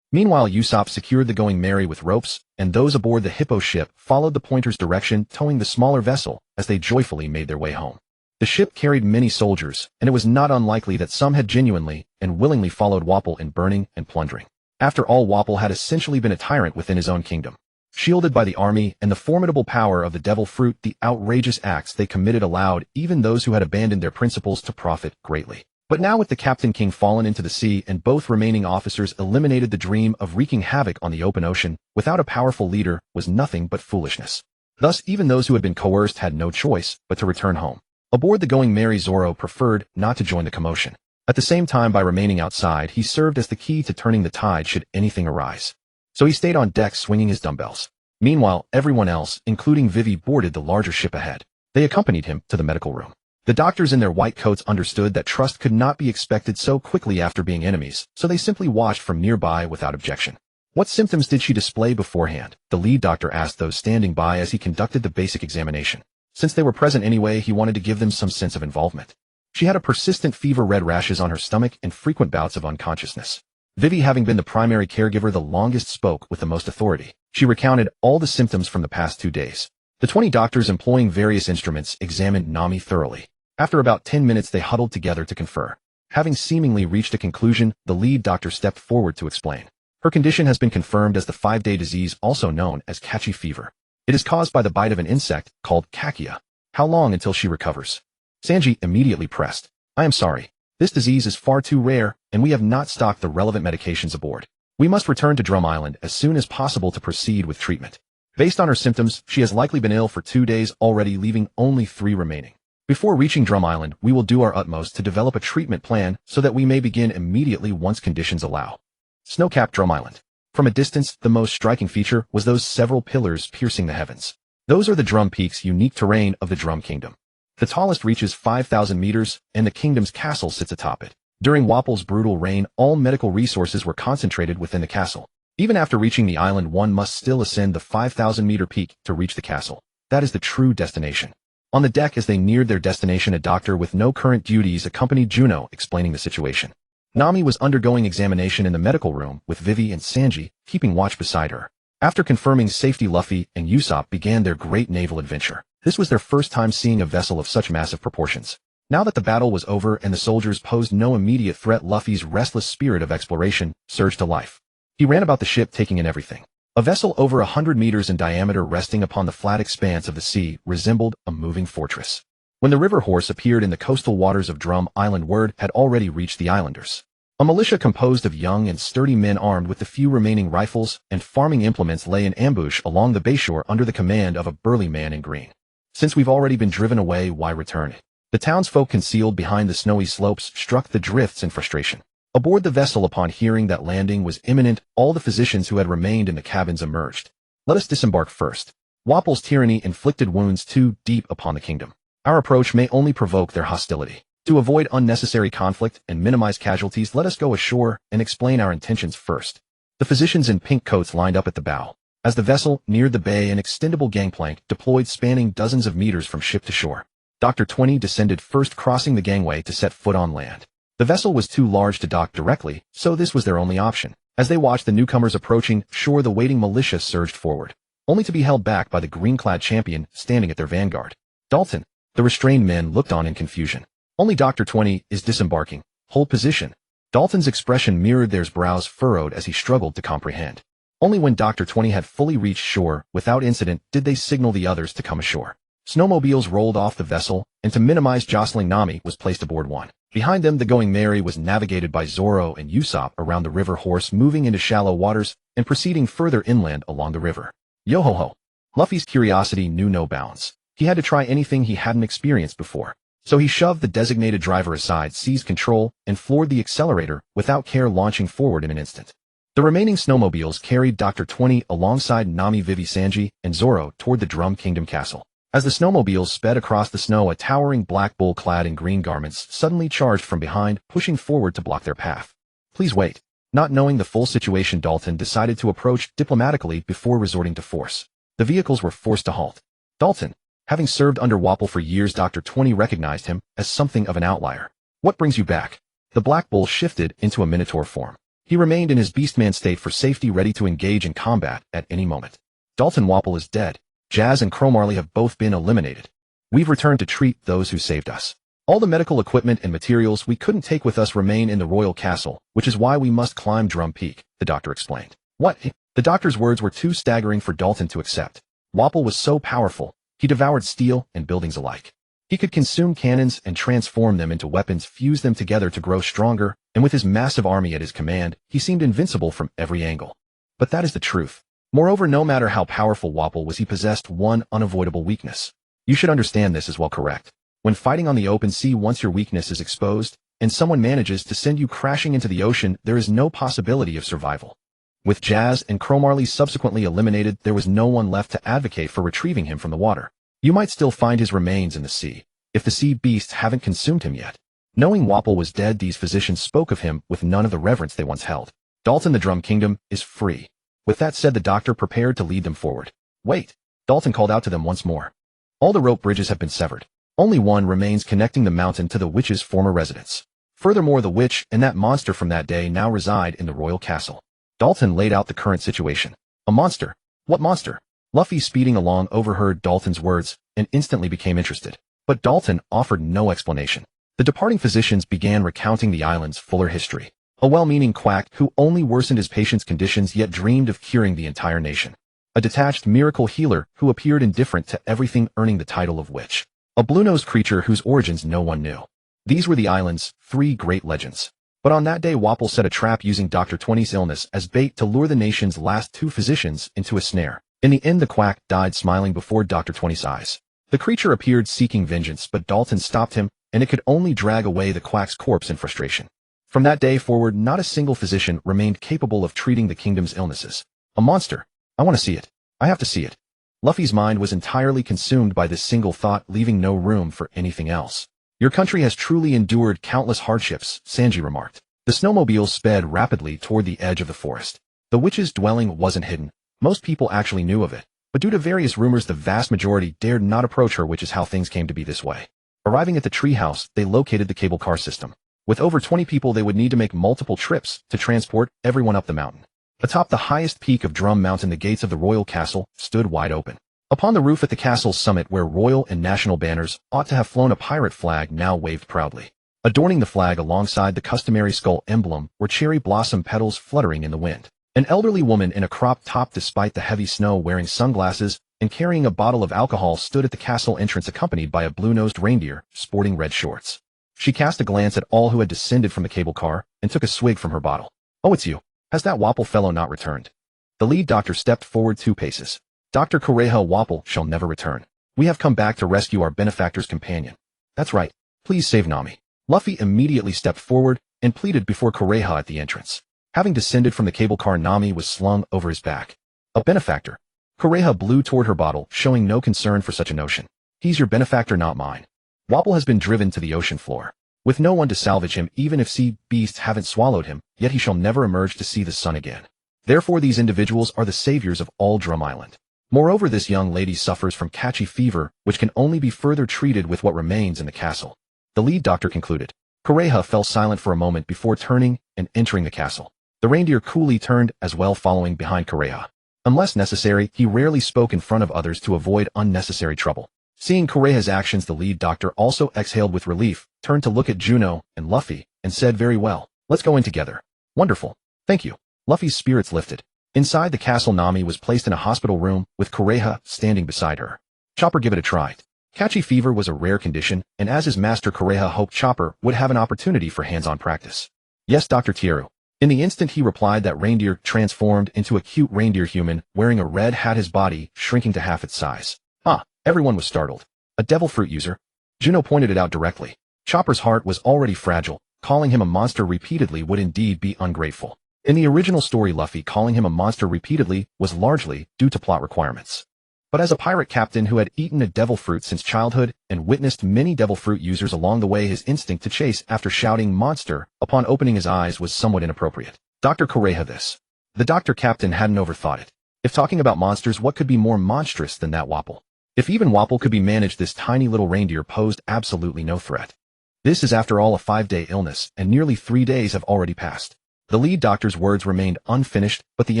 Meanwhile, Usopp secured the Going Merry with ropes, and those aboard the Hippo ship followed the pointer's direction, towing the smaller vessel as they joyfully made their way home. The ship carried many soldiers, and it was not unlikely that some had genuinely and willingly followed Wapol in burning and plundering. After all, Wapol had essentially been a tyrant within his own kingdom. Shielded by the army and the formidable power of the devil fruit, the outrageous acts they committed allowed even those who had abandoned their principles to profit greatly. But now with the Captain King fallen into the sea and both remaining officers eliminated, the dream of wreaking havoc on the open ocean without a powerful leader was nothing but foolishness. Thus, even those who had been coerced had no choice but to return home. Aboard the Going Merry, Zoro preferred not to join the commotion. At the same time, by remaining outside, he served as the key to turning the tide should anything arise. So he stayed on deck swinging his dumbbells. Meanwhile, everyone else, including Vivi, boarded the larger ship ahead. They accompanied him to the medical room. The doctors in their white coats understood that trust could not be expected so quickly after being enemies, so they simply watched from nearby without objection. What symptoms did she display beforehand? The lead doctor asked those standing by as he conducted the basic examination. Since they were present anyway, he wanted to give them some sense of involvement. She had a persistent fever, red rashes on her stomach, and frequent bouts of unconsciousness. Vivi, having been the primary caregiver the longest, spoke with the most authority. She recounted all the symptoms from the past 2 days. The 20 doctors employing various instruments examined Nami thoroughly. After about 10 minutes, they huddled together to confer. Having seemingly reached a conclusion, the lead doctor stepped forward to explain. Her condition has been confirmed as the 5-day disease, also known as Kachi fever. It is caused by the bite of an insect called Kakia. How long until she recovers? Sanji immediately pressed. I am sorry. This disease is far too rare, and we have not stocked the relevant medications aboard. We must return to Drum Island as soon as possible to proceed with treatment. Based on her symptoms, she has likely been ill for 2 days already, leaving only 3 remaining. Before reaching Drum Island, we will do our utmost to develop a treatment plan so that we may begin immediately once conditions allow. Snow-capped Drum Island. From a distance, the most striking feature was those several pillars piercing the heavens. Those are the Drum Peaks, unique terrain of the Drum Kingdom. The tallest reaches 5,000 meters, and the kingdom's castle sits atop it. During Wapol's brutal reign, all medical resources were concentrated within the castle. Even after reaching the island, one must still ascend the 5,000-meter peak to reach the castle. That is the true destination. On the deck, as they neared their destination, a doctor with no current duties accompanied Juno, explaining the situation. Nami was undergoing examination in the medical room, with Vivi and Sanji keeping watch beside her. After confirming safety, Luffy and Usopp began their great naval adventure. This was their first time seeing a vessel of such massive proportions. Now that the battle was over and the soldiers posed no immediate threat, Luffy's restless spirit of exploration surged to life. He ran about the ship, taking in everything. A vessel over 100 meters in diameter resting upon the flat expanse of the sea resembled a moving fortress. When the river horse appeared in the coastal waters of Drum Island, word had already reached the islanders. A militia composed of young and sturdy men armed with the few remaining rifles and farming implements lay in ambush along the bayshore under the command of a burly man in green. Since we've already been driven away, why return? The townsfolk concealed behind the snowy slopes struck the drifts in frustration. Aboard the vessel, upon hearing that landing was imminent, all the physicians who had remained in the cabins emerged. Let us disembark first. Wapol's tyranny inflicted wounds too deep upon the kingdom. Our approach may only provoke their hostility. To avoid unnecessary conflict and minimize casualties, let us go ashore and explain our intentions first. The physicians in pink coats lined up at the bow. As the vessel neared the bay, an extendable gangplank deployed spanning dozens of meters from ship to shore. Dr. 20 descended first, crossing the gangway to set foot on land. The vessel was too large to dock directly, so this was their only option. As they watched the newcomers approaching shore, the waiting militia surged forward, only to be held back by the green-clad champion standing at their vanguard. Dalton. The restrained men looked on in confusion. Only Dr. 20 is disembarking. Hold position. Dalton's expression mirrored theirs, brows furrowed as he struggled to comprehend. Only when Dr. 20 had fully reached shore without incident did they signal the others to come ashore. Snowmobiles rolled off the vessel, and to minimize jostling, Nami was placed aboard one. Behind them, the Going Merry was navigated by Zoro and Usopp around the river horse, moving into shallow waters and proceeding further inland along the river. Yo-ho-ho. Luffy's curiosity knew no bounds. He had to try anything he hadn't experienced before. So he shoved the designated driver aside, seized control, and floored the accelerator without care, launching forward in an instant. The remaining snowmobiles carried Dr. 20 alongside Nami, Vivi, Sanji, and Zoro toward the Drum Kingdom castle. As the snowmobiles sped across the snow, a towering black bull clad in green garments suddenly charged from behind, pushing forward to block their path. Please wait. Not knowing the full situation, Dalton decided to approach diplomatically before resorting to force. The vehicles were forced to halt. Dalton. Having served under Wapol for years, Dr. 20 recognized him as something of an outlier. What brings you back? The Black Bull shifted into a minotaur form. He remained in his beastman state for safety, ready to engage in combat at any moment. Dalton Wapple is dead. Jazz and Cromarley have both been eliminated. We've returned to treat those who saved us. All the medical equipment and materials we couldn't take with us remain in the royal castle, which is why we must climb Drum Peak, the doctor explained. What? The doctor's words were too staggering for Dalton to accept. Wapple was so powerful, he devoured steel and buildings alike. He could consume cannons and transform them into weapons, fuse them together to grow stronger, and with his massive army at his command, he seemed invincible from every angle. But that is the truth. Moreover, no matter how powerful Wapple was, he possessed one unavoidable weakness. You should understand this as well, correct? When fighting on the open sea, once your weakness is exposed, and someone manages to send you crashing into the ocean, there is no possibility of survival. With Jazz and Cromarley subsequently eliminated, there was no one left to advocate for retrieving him from the water. You might still find his remains in the sea, if the sea beasts haven't consumed him yet. Knowing Wapple was dead, these physicians spoke of him with none of the reverence they once held. Dalton, the Drum Kingdom, is free. With that said, the doctor prepared to lead them forward. Wait! Dalton called out to them once more. All the rope bridges have been severed. Only one remains, connecting the mountain to the witch's former residence. Furthermore, the witch and that monster from that day now reside in the royal castle. Dalton laid out the current situation. A monster? What monster? Luffy, speeding along, overheard Dalton's words and instantly became interested. But Dalton offered no explanation. The departing physicians began recounting the island's fuller history. A well-meaning quack who only worsened his patient's conditions yet dreamed of curing the entire nation. A detached miracle healer who appeared indifferent to everything, earning the title of witch. A blue-nosed creature whose origins no one knew. These were the island's three great legends. But on that day, Wapple set a trap using Dr. 20's illness as bait to lure the nation's last two physicians into a snare. In the end, the quack died smiling before Dr. 20's eyes. The creature appeared seeking vengeance, but Dalton stopped him, and it could only drag away the quack's corpse in frustration. From that day forward, not a single physician remained capable of treating the kingdom's illnesses. A monster. I want to see it. I have to see it. Luffy's mind was entirely consumed by this single thought, leaving no room for anything else. Your country has truly endured countless hardships, Sanji remarked. The snowmobile sped rapidly toward the edge of the forest. The witch's dwelling wasn't hidden. Most people actually knew of it, but due to various rumors, the vast majority dared not approach her, which is how things came to be this way. Arriving at the treehouse, they located the cable car system. With over 20 people, they would need to make multiple trips to transport everyone up the mountain. Atop the highest peak of Drum Mountain, the gates of the royal castle stood wide open. Upon the roof at the castle's summit, where royal and national banners ought to have flown, a pirate flag now waved proudly. Adorning the flag alongside the customary skull emblem were cherry blossom petals fluttering in the wind. An elderly woman in a crop top, despite the heavy snow, wearing sunglasses and carrying a bottle of alcohol, stood at the castle entrance, accompanied by a blue-nosed reindeer sporting red shorts. She cast a glance at all who had descended from the cable car and took a swig from her bottle. Oh, it's you. Has that Wapple fellow not returned? The lead doctor stepped forward 2 paces. Dr. Kureha, Wapple shall never return. We have come back to rescue our benefactor's companion. That's right. Please save Nami. Luffy immediately stepped forward and pleaded before Kureha at the entrance. Having descended from the cable car, Nami was slung over his back. A benefactor? Kureha blew toward her bottle, showing no concern for such a notion. He's your benefactor, not mine. Wapple has been driven to the ocean floor, with no one to salvage him. Even if sea beasts haven't swallowed him, yet he shall never emerge to see the sun again. Therefore, these individuals are the saviors of all Drum Island. Moreover, this young lady suffers from catchy fever, which can only be further treated with what remains in the castle. The lead doctor concluded. Kureha fell silent for a moment before turning and entering the castle. The reindeer coolly turned as well, following behind Kureha. Unless necessary, he rarely spoke in front of others to avoid unnecessary trouble. Seeing Kureha's actions, the lead doctor also exhaled with relief, turned to look at Juno and Luffy, and said, "Very well. Let's go in together." "Wonderful. Thank you." Luffy's spirits lifted. Inside the castle, Nami was placed in a hospital room, with Kureha standing beside her. "Chopper, give it a try." Catchy fever was a rare condition, and as his master, Kureha hoped Chopper would have an opportunity for hands-on practice. "Yes, Dr. Tieru." In the instant he replied, that reindeer transformed into a cute reindeer human, wearing a red hat, his body shrinking to half its size. "Ah!" Everyone was startled. "A devil fruit user?" Juno pointed it out directly. Chopper's heart was already fragile. Calling him a monster repeatedly would indeed be ungrateful. In the original story, Luffy calling him a monster repeatedly was largely due to plot requirements. But as a pirate captain who had eaten a devil fruit since childhood and witnessed many devil fruit users along the way, his instinct to chase after shouting "monster" upon opening his eyes was somewhat inappropriate. Dr. Kureha, this. The doctor captain hadn't overthought it. If talking about monsters, what could be more monstrous than that Wapple? If even Wapple could be managed, this tiny little reindeer posed absolutely no threat. This is after all a 5-day illness, and nearly 3 days have already passed. The lead doctor's words remained unfinished, but the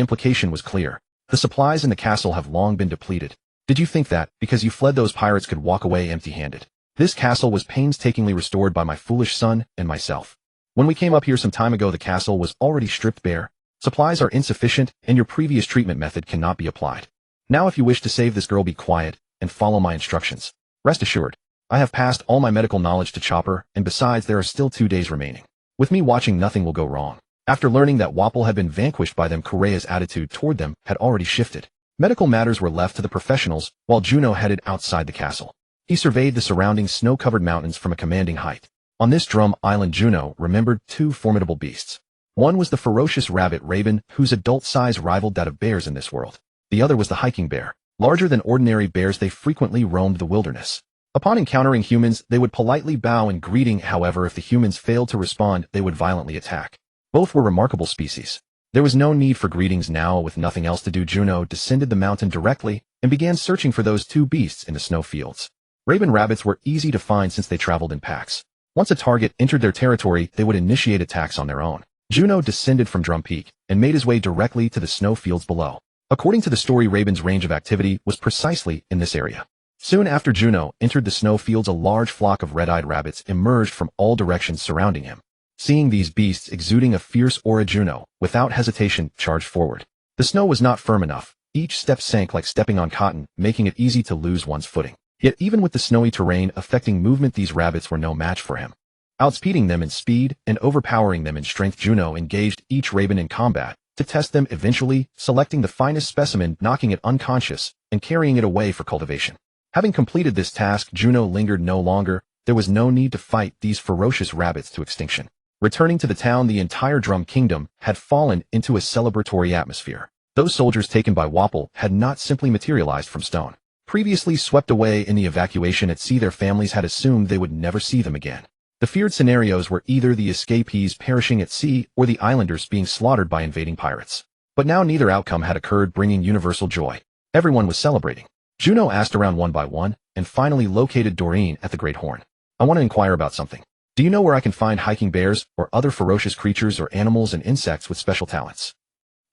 implication was clear. The supplies in the castle have long been depleted. Did you think that, because you fled, those pirates could walk away empty-handed? This castle was painstakingly restored by my foolish son and myself. When we came up here some time ago, the castle was already stripped bare. Supplies are insufficient, and your previous treatment method cannot be applied. Now if you wish to save this girl, be quiet and follow my instructions. Rest assured, I have passed all my medical knowledge to Chopper, and besides, there are still 2 days remaining. With me watching, nothing will go wrong. After learning that Wapol had been vanquished by them, Kureha's attitude toward them had already shifted. Medical matters were left to the professionals, while Juno headed outside the castle. He surveyed the surrounding snow-covered mountains from a commanding height. On this drum island, Juno remembered 2 formidable beasts. One was the ferocious rabbit raven, whose adult size rivaled that of bears in this world. The other was the hiking bear. Larger than ordinary bears, they frequently roamed the wilderness. Upon encountering humans, they would politely bow in greeting. However, if the humans failed to respond, they would violently attack. Both were remarkable species. There was no need for greetings now. With nothing else to do, Juno descended the mountain directly and began searching for those 2 beasts in the snow fields. Raven rabbits were easy to find since they traveled in packs. Once a target entered their territory, they would initiate attacks on their own. Juno descended from Drum Peak and made his way directly to the snow fields below. According to the story, Raven's range of activity was precisely in this area. Soon after Juno entered the snow fields, a large flock of red-eyed rabbits emerged from all directions surrounding him. Seeing these beasts exuding a fierce aura, Juno, without hesitation, charged forward. The snow was not firm enough. Each step sank like stepping on cotton, making it easy to lose one's footing. Yet even with the snowy terrain affecting movement, these rabbits were no match for him. Outspeeding them in speed and overpowering them in strength, Juno engaged each raven in combat to test them, eventually selecting the finest specimen, knocking it unconscious, and carrying it away for cultivation. Having completed this task, Juno lingered no longer. There was no need to fight these ferocious rabbits to extinction. Returning to the town, the entire Drum Kingdom had fallen into a celebratory atmosphere. Those soldiers taken by Wapol had not simply materialized from stone. Previously swept away in the evacuation at sea, their families had assumed they would never see them again. The feared scenarios were either the escapees perishing at sea or the islanders being slaughtered by invading pirates. But now neither outcome had occurred, bringing universal joy. Everyone was celebrating. Juno asked around one by one, and finally located Doreen at the Great Horn. I want to inquire about something. Do you know where I can find hiking bears or other ferocious creatures or animals and insects with special talents?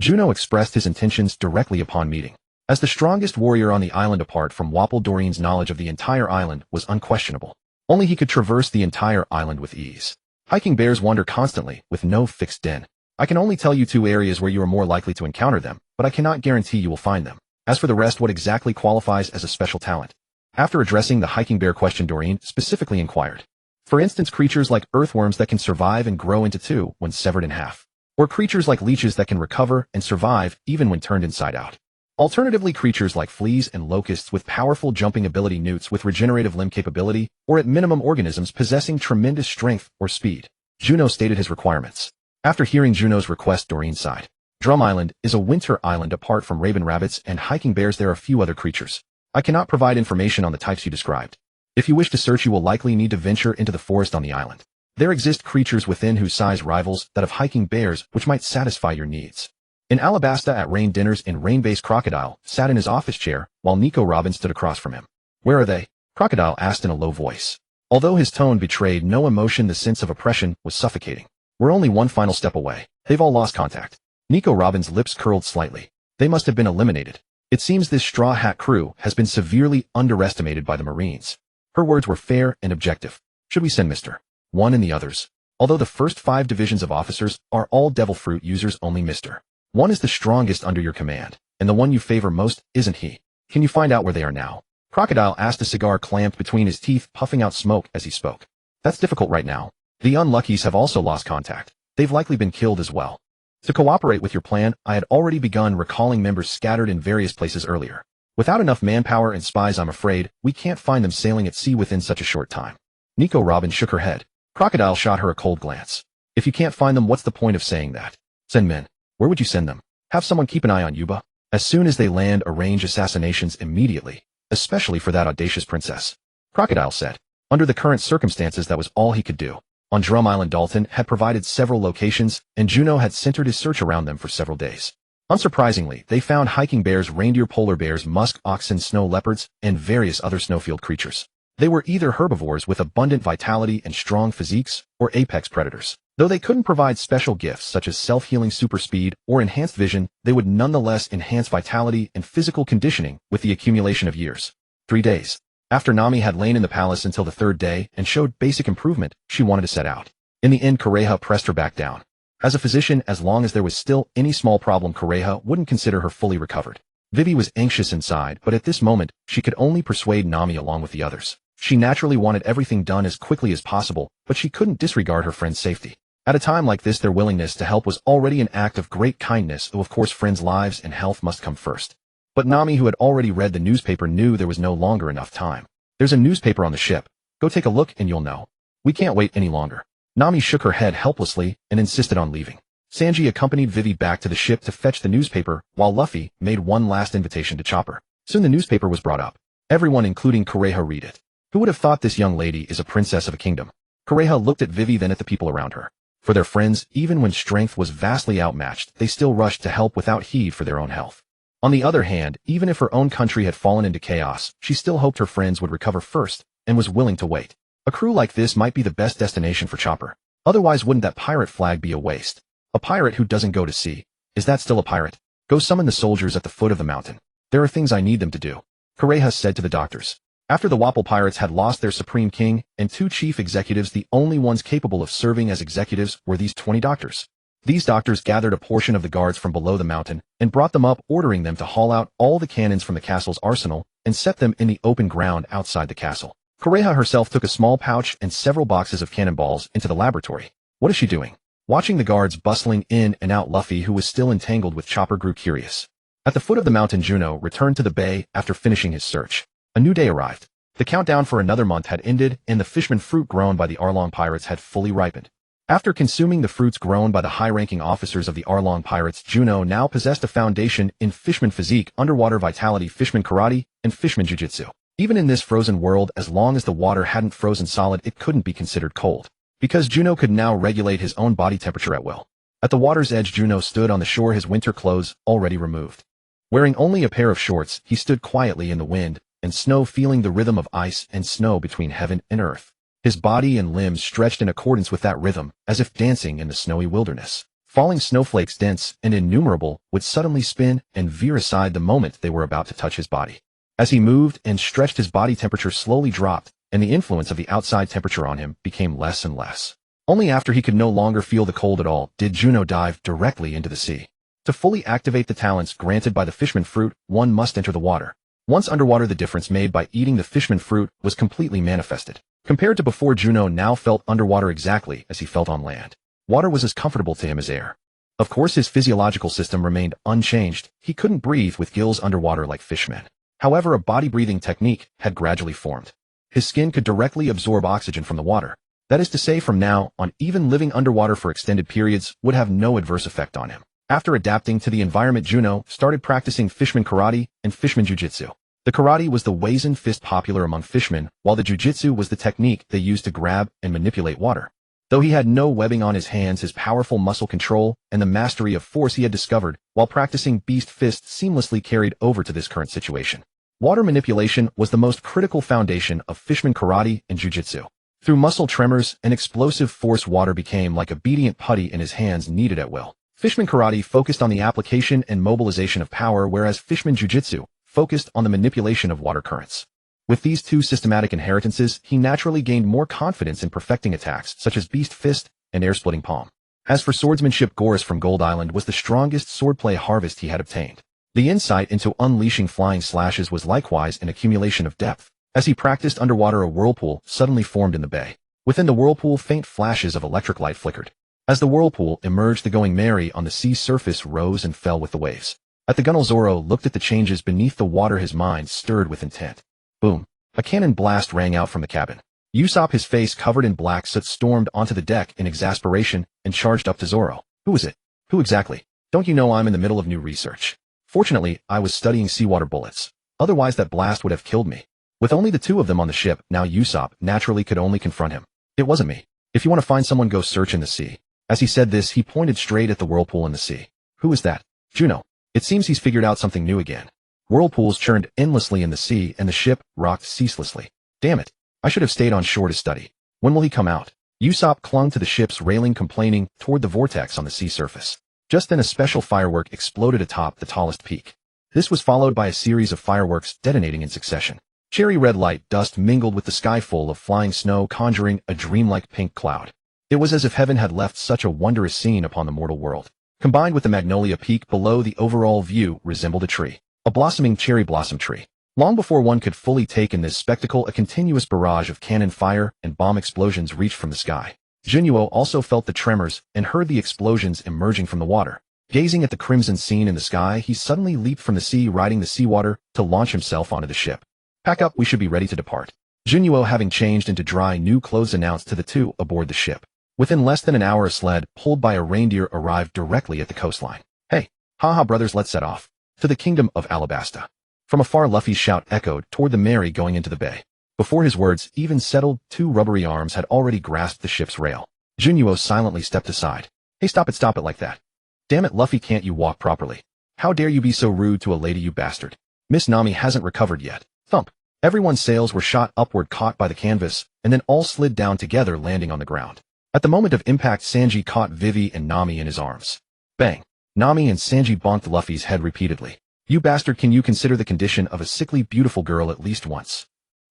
Juno expressed his intentions directly upon meeting. As the strongest warrior on the island apart from Wapol, Doreen's knowledge of the entire island was unquestionable. Only he could traverse the entire island with ease. Hiking bears wander constantly, with no fixed den. I can only tell you 2 areas where you are more likely to encounter them, but I cannot guarantee you will find them. As for the rest, what exactly qualifies as a special talent? After addressing the hiking bear question, Doreen specifically inquired. For instance, creatures like earthworms that can survive and grow into 2 when severed in half. Or creatures like leeches that can recover and survive even when turned inside out. Alternatively, creatures like fleas and locusts with powerful jumping ability, newts with regenerative limb capability, or at minimum organisms possessing tremendous strength or speed. Juno stated his requirements. After hearing Juno's request, Doreen sighed. Drum Island is a winter island. Apart from raven rabbits and hiking bears, there are a few other creatures. I cannot provide information on the types you described. If you wish to search, you will likely need to venture into the forest on the island. There exist creatures within whose size rivals that of hiking bears, which might satisfy your needs. In Alabasta at Rain dinners, in Rain-based Crocodile sat in his office chair, while Nico Robin stood across from him. Where are they? Crocodile asked in a low voice. Although his tone betrayed no emotion, the sense of oppression was suffocating. We're only one final step away. They've all lost contact. Nico Robin's lips curled slightly. They must have been eliminated. It seems this Straw Hat crew has been severely underestimated by the Marines. Her words were fair and objective. Should we send Mr. 1 and the others? Although the first 5 divisions of officers are all devil fruit users, only Mr. 1 is the strongest under your command, and the one you favor most, isn't he? Can you find out where they are now? Crocodile asked, a cigar clamped between his teeth, puffing out smoke as he spoke. That's difficult right now. The Unluckies have also lost contact. They've likely been killed as well. To cooperate with your plan, I had already begun recalling members scattered in various places earlier. Without enough manpower and spies, I'm afraid we can't find them sailing at sea within such a short time. Nico Robin shook her head. Crocodile shot her a cold glance. If you can't find them, what's the point of saying that? Send men. Where would you send them? Have someone keep an eye on Yuba. As soon as they land, arrange assassinations immediately, especially for that audacious princess. Crocodile said. Under the current circumstances, that was all he could do. On Drum Island, Dalton had provided several locations, and Juno had centered his search around them for several days. Unsurprisingly, they found hiking bears, reindeer, polar bears, musk oxen, snow leopards, and various other snowfield creatures. They were either herbivores with abundant vitality and strong physiques, or apex predators. Though they couldn't provide special gifts such as self-healing super speed or enhanced vision, they would nonetheless enhance vitality and physical conditioning with the accumulation of years. 3 days. After Nami had lain in the palace until the 3rd day and showed basic improvement, she wanted to set out. In the end, Kureha pressed her back down. As a physician, as long as there was still any small problem, Kureha wouldn't consider her fully recovered. Vivi was anxious inside, but at this moment, she could only persuade Nami along with the others. She naturally wanted everything done as quickly as possible, but she couldn't disregard her friend's safety. At a time like this, their willingness to help was already an act of great kindness, though of course friends' lives and health must come first. But Nami, who had already read the newspaper, knew there was no longer enough time. There's a newspaper on the ship. Go take a look and you'll know. We can't wait any longer. Nami shook her head helplessly and insisted on leaving. Sanji accompanied Vivi back to the ship to fetch the newspaper, while Luffy made one last invitation to Chopper. Soon the newspaper was brought up. Everyone, including Kureha, read it. Who would have thought this young lady is a princess of a kingdom? Kureha looked at Vivi, then at the people around her. For their friends, even when strength was vastly outmatched, they still rushed to help without heed for their own health. On the other hand, even if her own country had fallen into chaos, she still hoped her friends would recover first, and was willing to wait. A crew like this might be the best destination for Chopper. Otherwise, wouldn't that pirate flag be a waste? A pirate who doesn't go to sea, is that still a pirate? Go summon the soldiers at the foot of the mountain. There are things I need them to do. Kureha said to the doctors. After the Wapol pirates had lost their supreme king and 2 chief executives, the only ones capable of serving as executives were these 20 doctors. These doctors gathered a portion of the guards from below the mountain and brought them up, ordering them to haul out all the cannons from the castle's arsenal and set them in the open ground outside the castle. Kureha herself took a small pouch and several boxes of cannonballs into the laboratory. What is she doing? Watching the guards bustling in and out, Luffy, who was still entangled with Chopper, grew curious. At the foot of the mountain, Juno returned to the bay after finishing his search. A new day arrived. The countdown for another month had ended, and the fishman fruit grown by the Arlong pirates had fully ripened. After consuming the fruits grown by the high-ranking officers of the Arlong pirates, Juno now possessed a foundation in fishman physique, underwater vitality, fishman karate, and fishman jiu-jitsu. Even in this frozen world, as long as the water hadn't frozen solid, it couldn't be considered cold. Because Juno could now regulate his own body temperature at will. At the water's edge, Juno stood on the shore, his winter clothes already removed. Wearing only a pair of shorts, he stood quietly in the wind and snow, feeling the rhythm of ice and snow between heaven and earth. His body and limbs stretched in accordance with that rhythm, as if dancing in the snowy wilderness. Falling snowflakes, dense and innumerable, would suddenly spin and veer aside the moment they were about to touch his body. As he moved and stretched, his body temperature slowly dropped, and the influence of the outside temperature on him became less and less. Only after he could no longer feel the cold at all did Juno dive directly into the sea. To fully activate the talents granted by the fishman fruit, one must enter the water. Once underwater, the difference made by eating the fishman fruit was completely manifested. Compared to before, Juno now felt underwater exactly as he felt on land. Water was as comfortable to him as air. Of course, his physiological system remained unchanged. He couldn't breathe with gills underwater like fishmen. However, a body-breathing technique had gradually formed. His skin could directly absorb oxygen from the water. That is to say, from now on, even living underwater for extended periods would have no adverse effect on him. After adapting to the environment, Juno started practicing fishman karate and fishman jiu-jitsu. The karate was the Waizen fist popular among fishermen, while the jiu-jitsu was the technique they used to grab and manipulate water. Though he had no webbing on his hands, his powerful muscle control and the mastery of force he had discovered while practicing beast fist seamlessly carried over to this current situation. Water manipulation was the most critical foundation of fishman karate and jiu-jitsu. Through muscle tremors and explosive force, water became like obedient putty in his hands, needed at will. Fishman karate focused on the application and mobilization of power, whereas fishman jiu-jitsu focused on the manipulation of water currents. With these two systematic inheritances, he naturally gained more confidence in perfecting attacks such as beast fist and air-splitting palm. As for swordsmanship, Goris from Gold Island was the strongest swordplay harvest he had obtained. The insight into unleashing flying slashes was likewise an accumulation of depth. As he practiced underwater, a whirlpool suddenly formed in the bay. Within the whirlpool, faint flashes of electric light flickered. As the whirlpool emerged, the going merry on the sea's surface rose and fell with the waves. At the gunwale, Zoro looked at the changes beneath the water, his mind stirred with intent. Boom! A cannon blast rang out from the cabin. Usopp, his face covered in black soot, stormed onto the deck in exasperation and charged up to Zoro. Who is it? Who exactly? Don't you know I'm in the middle of new research? Fortunately, I was studying seawater bullets. Otherwise that blast would have killed me. With only the two of them on the ship, now Usopp naturally could only confront him. It wasn't me. If you want to find someone, go search in the sea. As he said this, he pointed straight at the whirlpool in the sea. Who is that? Juno. It seems he's figured out something new again. Whirlpools churned endlessly in the sea, and the ship rocked ceaselessly. Damn it. I should have stayed on shore to study. When will he come out? Usopp clung to the ship's railing, complaining toward the vortex on the sea surface. Just then a special firework exploded atop the tallest peak. This was followed by a series of fireworks detonating in succession. Cherry red light dust mingled with the sky full of flying snow, conjuring a dreamlike pink cloud. It was as if heaven had left such a wondrous scene upon the mortal world. Combined with the magnolia peak below, the overall view resembled a tree, a blossoming cherry blossom tree. Long before one could fully take in this spectacle, a continuous barrage of cannon fire and bomb explosions reached from the sky. Juno also felt the tremors and heard the explosions emerging from the water. Gazing at the crimson scene in the sky, he suddenly leaped from the sea, riding the seawater to launch himself onto the ship. Pack up, we should be ready to depart. Juno, having changed into dry new clothes, announced to the two aboard the ship. Within less than an hour, a sled pulled by a reindeer arrived directly at the coastline. Hey, haha brothers, let's set off. To the kingdom of Alabasta. From afar, Luffy's shout echoed toward the Mary going into the bay. Before his words even settled, two rubbery arms had already grasped the ship's rail. Juno silently stepped aside. Hey, stop it like that. Damn it, Luffy, can't you walk properly? How dare you be so rude to a lady, you bastard. Miss Nami hasn't recovered yet. Thump. Everyone's sails were shot upward, caught by the canvas, and then all slid down together, landing on the ground. At the moment of impact, Sanji caught Vivi and Nami in his arms. Bang. Nami and Sanji bonked Luffy's head repeatedly. You bastard, can you consider the condition of a sickly beautiful girl at least once?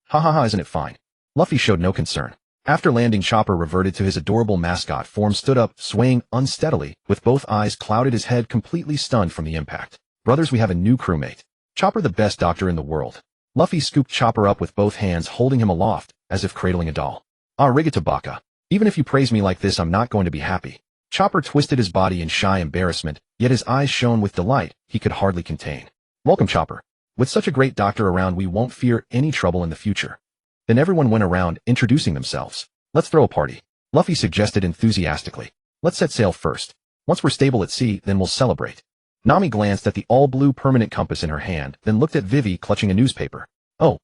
Ha ha ha, isn't it fine? Luffy showed no concern. After landing, Chopper reverted to his adorable mascot form, stood up, swaying unsteadily, with both eyes clouded, his head completely stunned from the impact. Brothers, we have a new crewmate. Chopper, the best doctor in the world. Luffy scooped Chopper up with both hands, holding him aloft, as if cradling a doll. Arigato baka. Even if you praise me like this, I'm not going to be happy. Chopper twisted his body in shy embarrassment, yet his eyes shone with delight he could hardly contain. Welcome, Chopper. With such a great doctor around, we won't fear any trouble in the future. Then everyone went around, introducing themselves. Let's throw a party. Luffy suggested enthusiastically. Let's set sail first. Once we're stable at sea, then we'll celebrate. Nami glanced at the all-blue permanent compass in her hand, then looked at Vivi clutching a newspaper. Oh.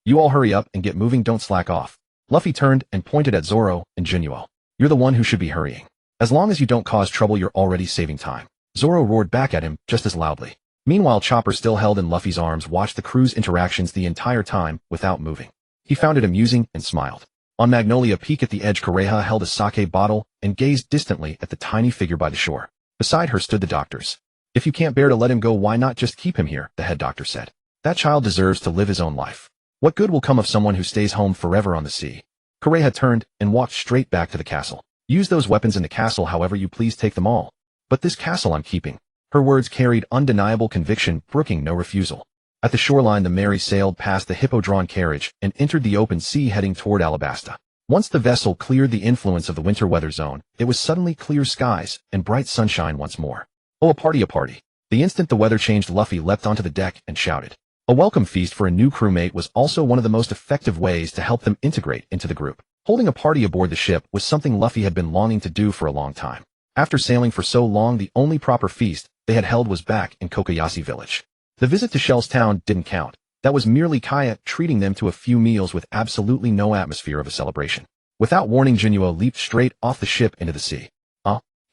You all hurry up and get moving, don't slack off. Luffy turned and pointed at Zoro and Juno. You're the one who should be hurrying. As long as you don't cause trouble, you're already saving time. Zoro roared back at him just as loudly. Meanwhile, Chopper, still held in Luffy's arms, watched the crew's interactions the entire time without moving. He found it amusing and smiled. On Magnolia Peak at the edge, Kureha held a sake bottle and gazed distantly at the tiny figure by the shore. Beside her stood the doctors. If you can't bear to let him go, why not just keep him here, the head doctor said. That child deserves to live his own life. What good will come of someone who stays home forever on the sea? Kureha turned and walked straight back to the castle. Use those weapons in the castle however you please, take them all. But this castle I'm keeping. Her words carried undeniable conviction, brooking no refusal. At the shoreline, the Mary sailed past the hippo-drawn carriage and entered the open sea, heading toward Alabasta. Once the vessel cleared the influence of the winter weather zone, it was suddenly clear skies and bright sunshine once more. Oh, a party, a party. The instant the weather changed, Luffy leapt onto the deck and shouted. A welcome feast for a new crewmate was also one of the most effective ways to help them integrate into the group. Holding a party aboard the ship was something Luffy had been longing to do for a long time. After sailing for so long, the only proper feast they had held was back in Kokoyashi village. The visit to Shell's town didn't count. That was merely Kaya treating them to a few meals with absolutely no atmosphere of a celebration. Without warning, Juno leaped straight off the ship into the sea.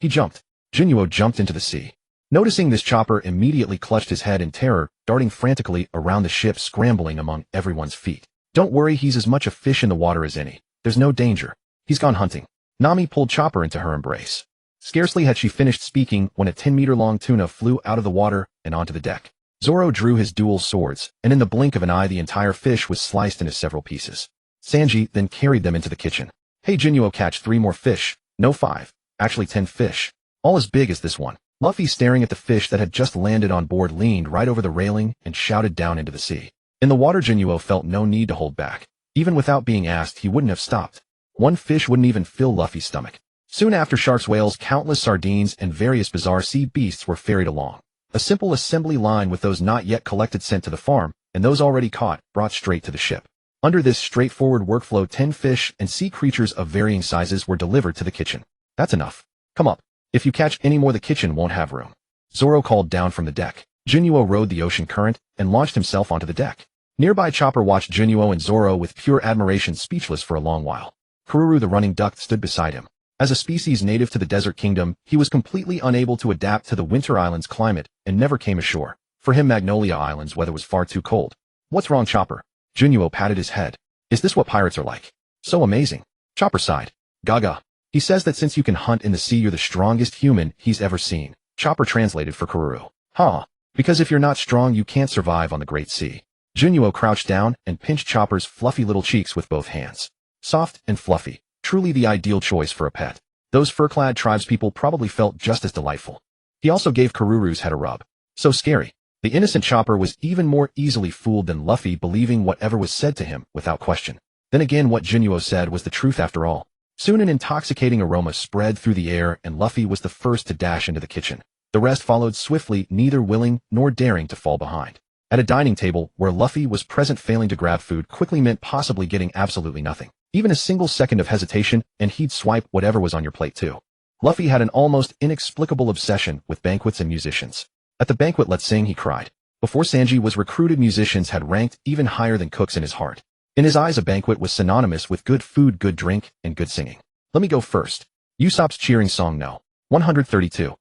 He jumped. Juno jumped into the sea. Noticing this, Chopper immediately clutched his head in terror, darting frantically around the ship, scrambling among everyone's feet. Don't worry, he's as much a fish in the water as any. There's no danger. He's gone hunting. Nami pulled Chopper into her embrace. Scarcely had she finished speaking when a 10-meter-long tuna flew out of the water and onto the deck. Zoro drew his dual swords, and in the blink of an eye the entire fish was sliced into several pieces. Sanji then carried them into the kitchen. Hey Juno, catch 3 more fish. No, 5. Actually 10 fish. All as big as this one. Luffy, staring at the fish that had just landed on board, leaned right over the railing and shouted down into the sea. In the water, Juno felt no need to hold back. Even without being asked, he wouldn't have stopped. One fish wouldn't even fill Luffy's stomach. Soon after, sharks, whales, countless sardines, and various bizarre sea beasts were ferried along. A simple assembly line with those not yet collected sent to the farm, and those already caught brought straight to the ship. Under this straightforward workflow, 10 fish and sea creatures of varying sizes were delivered to the kitchen. That's enough. Come up. If you catch any more, the kitchen won't have room. Zoro called down from the deck. Juno rode the ocean current and launched himself onto the deck. Nearby, Chopper watched Juno and Zoro with pure admiration, speechless for a long while. Kururu, the running duck, stood beside him. As a species native to the desert kingdom, he was completely unable to adapt to the winter island's climate and never came ashore. For him, Magnolia Island's weather was far too cold. What's wrong, Chopper? Juno patted his head. Is this what pirates are like? So amazing. Chopper sighed. Gaga. He says that since you can hunt in the sea, you're the strongest human he's ever seen. Chopper translated for Karuru. Huh. Because if you're not strong, you can't survive on the great sea. Juno crouched down and pinched Chopper's fluffy little cheeks with both hands. Soft and fluffy. Truly the ideal choice for a pet. Those fur-clad tribespeople probably felt just as delightful. He also gave Karuru's head a rub. So scary. The innocent Chopper was even more easily fooled than Luffy, believing whatever was said to him without question. Then again, what Juno said was the truth after all. Soon an intoxicating aroma spread through the air, and Luffy was the first to dash into the kitchen. The rest followed swiftly, neither willing nor daring to fall behind. At a dining table, where Luffy was present, failing to grab food quickly meant possibly getting absolutely nothing. Even a single second of hesitation, and he'd swipe whatever was on your plate too. Luffy had an almost inexplicable obsession with banquets and musicians. At the banquet, let's sing, he cried. Before Sanji was recruited, musicians had ranked even higher than cooks in his heart. In his eyes, a banquet was synonymous with good food, good drink, and good singing. Let me go first. Usopp's cheering song, no. 132.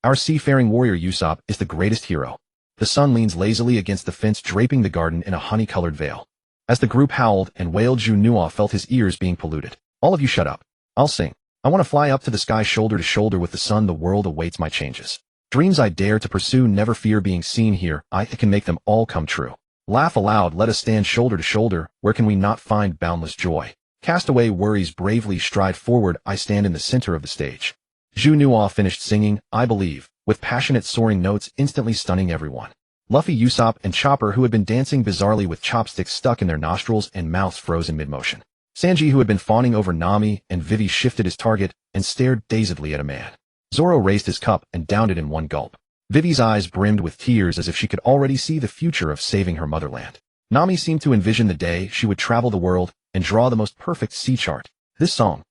Our seafaring warrior Usopp is the greatest hero. The sun leans lazily against the fence, draping the garden in a honey-colored veil. As the group howled and wailed, Juno felt his ears being polluted. All of you shut up. I'll sing. I want to fly up to the sky, shoulder to shoulder with the sun. The world awaits my changes. Dreams I dare to pursue, never fear being seen here. I can make them all come true. Laugh aloud, let us stand shoulder to shoulder. Where can we not find boundless joy? Cast away worries, bravely stride forward. I stand in the center of the stage. Juno finished singing, I believe, with passionate soaring notes, instantly stunning everyone. Luffy, Usopp, and Chopper, who had been dancing bizarrely with chopsticks stuck in their nostrils and mouths, froze in mid-motion. Sanji, who had been fawning over Nami and Vivi, shifted his target and stared dazedly at a man. Zoro raised his cup and downed it in one gulp. Vivi's eyes brimmed with tears as if she could already see the future of saving her motherland. Nami seemed to envision the day she would travel the world and draw the most perfect sea chart. This song.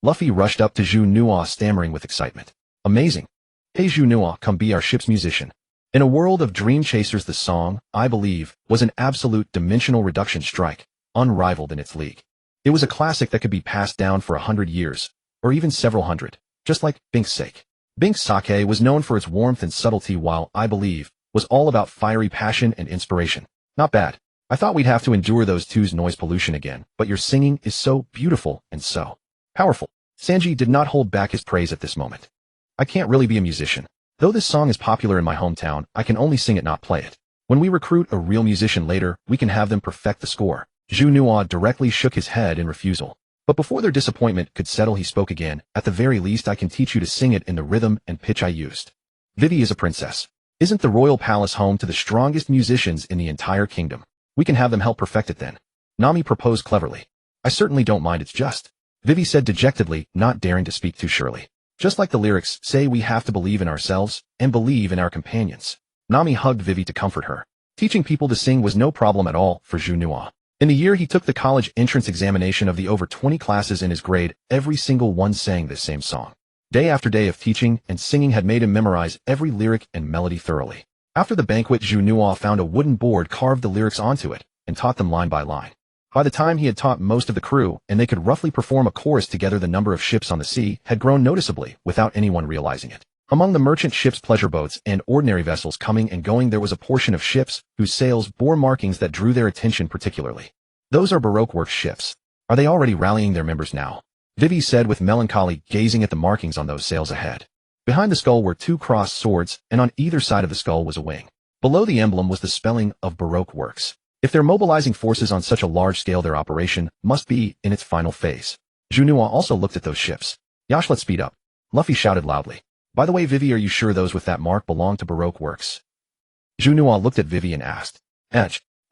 Luffy rushed up to Juno, stammering with excitement. Amazing. Hey Juno, come be our ship's musician. In a world of dream chasers, the song, I Believe, was an absolute dimensional reduction strike, unrivaled in its league. It was a classic that could be passed down for 100 years, or even several hundred, just like Bink's sake. Bink's sake was known for its warmth and subtlety, while I Believe was all about fiery passion and inspiration. Not bad. I thought we'd have to endure those two's noise pollution again, but your singing is so beautiful and so powerful. Sanji did not hold back his praise at this moment. I can't really be a musician. Though this song is popular in my hometown, I can only sing it, not play it. When we recruit a real musician later, we can have them perfect the score. Juno directly shook his head in refusal. But before their disappointment could settle, he spoke again. At the very least, I can teach you to sing it in the rhythm and pitch I used. Vivi is a princess. Isn't the royal palace home to the strongest musicians in the entire kingdom? We can have them help perfect it then. Nami proposed cleverly. I certainly don't mind, it's just. Vivi said dejectedly, not daring to speak too surely. Just like the lyrics say, we have to believe in ourselves and believe in our companions. Nami hugged Vivi to comfort her. Teaching people to sing was no problem at all for Juno. In the year he took the college entrance examination, of the over 20 classes in his grade, every single one sang this same song. Day after day of teaching and singing had made him memorize every lyric and melody thoroughly. After the banquet, Juno found a wooden board, carved the lyrics onto it, and taught them line by line. By the time he had taught most of the crew, and they could roughly perform a chorus together, the number of ships on the sea had grown noticeably without anyone realizing it. Among the merchant ships, pleasure boats, and ordinary vessels coming and going, there was a portion of ships whose sails bore markings that drew their attention particularly. Those are Baroque Works ships. Are they already rallying their members now? Vivi said with melancholy, gazing at the markings on those sails ahead. Behind the skull were two crossed swords, and on either side of the skull was a wing. Below the emblem was the spelling of Baroque Works. If they're mobilizing forces on such a large scale, their operation must be in its final phase. Juno also looked at those ships. Yash, let's speed up. Luffy shouted loudly. By the way, Vivi, are you sure those with that mark belong to Baroque Works? Juno looked at Vivi and asked.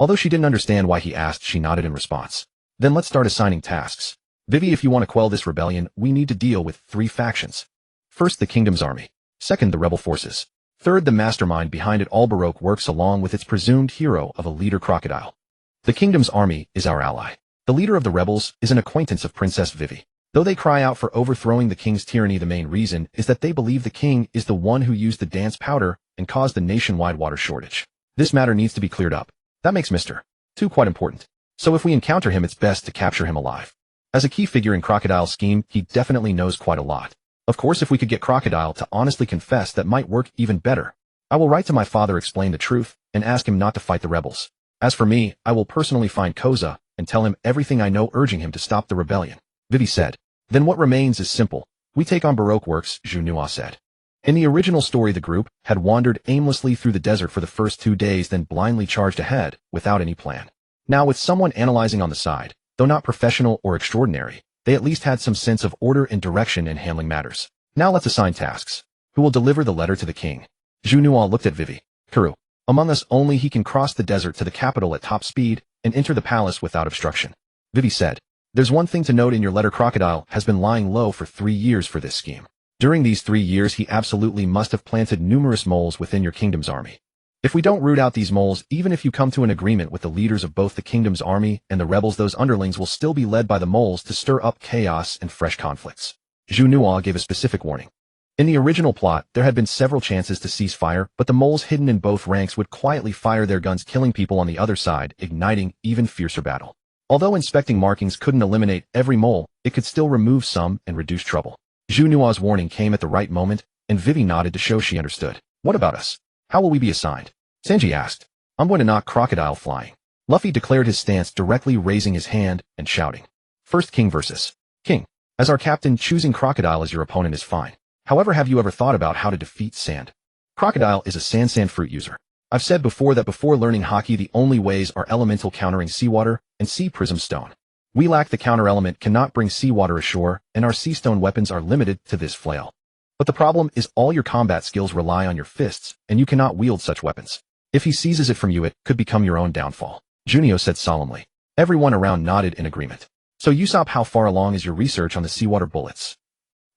Although she didn't understand why he asked, she nodded in response. Then let's start assigning tasks. Vivi, if you want to quell this rebellion, we need to deal with 3 factions. First, the kingdom's army. Second, the rebel forces. Third, the mastermind behind it all, Baroque Works, along with its presumed hero of a leader, Crocodile. The kingdom's army is our ally. The leader of the rebels is an acquaintance of Princess Vivi. Though they cry out for overthrowing the king's tyranny, the main reason is that they believe the king is the one who used the dance powder and caused the nationwide water shortage. This matter needs to be cleared up. That makes Mr. 2 quite important. So if we encounter him, it's best to capture him alive. As a key figure in Crocodile's scheme, he definitely knows quite a lot. Of course, if we could get Crocodile to honestly confess, that might work even better. I will write to my father, explain the truth, and ask him not to fight the rebels. As for me, I will personally find Koza and tell him everything I know, urging him to stop the rebellion. Vivi said. Then what remains is simple. We take on Baroque Works, Juno said. In the original story, the group had wandered aimlessly through the desert for the first 2 days, then blindly charged ahead, without any plan. Now, with someone analyzing on the side, though not professional or extraordinary, they at least had some sense of order and direction in handling matters. Now let's assign tasks. Who will deliver the letter to the king? Juno looked at Vivi. Kuru. Among us only he can cross the desert to the capital at top speed and enter the palace without obstruction. Vivi said. There's one thing to note in your letter. Crocodile has been lying low for 3 years for this scheme. During these 3 years he absolutely must have planted numerous moles within your kingdom's army. If we don't root out these moles, even if you come to an agreement with the leaders of both the kingdom's army and the rebels, those underlings will still be led by the moles to stir up chaos and fresh conflicts. Juno gave a specific warning. In the original plot, there had been several chances to cease fire, but the moles hidden in both ranks would quietly fire their guns, killing people on the other side, igniting even fiercer battle. Although inspecting markings couldn't eliminate every mole, it could still remove some and reduce trouble. Juno's warning came at the right moment, and Vivi nodded to show she understood. What about us? How will we be assigned? Sanji asked. I'm going to knock Crocodile flying. Luffy declared his stance, directly raising his hand and shouting. First King versus King. As our captain, choosing Crocodile as your opponent is fine. However, have you ever thought about how to defeat Sand? Crocodile is a sand fruit user. I've said before that before learning Haki, the only ways are elemental countering seawater and sea prism stone. We lack the counter element, cannot bring seawater ashore, and our sea stone weapons are limited to this flail. But the problem is all your combat skills rely on your fists, and you cannot wield such weapons. If he seizes it from you, it could become your own downfall. Juno said solemnly. Everyone around nodded in agreement. So Usopp, how far along is your research on the seawater bullets?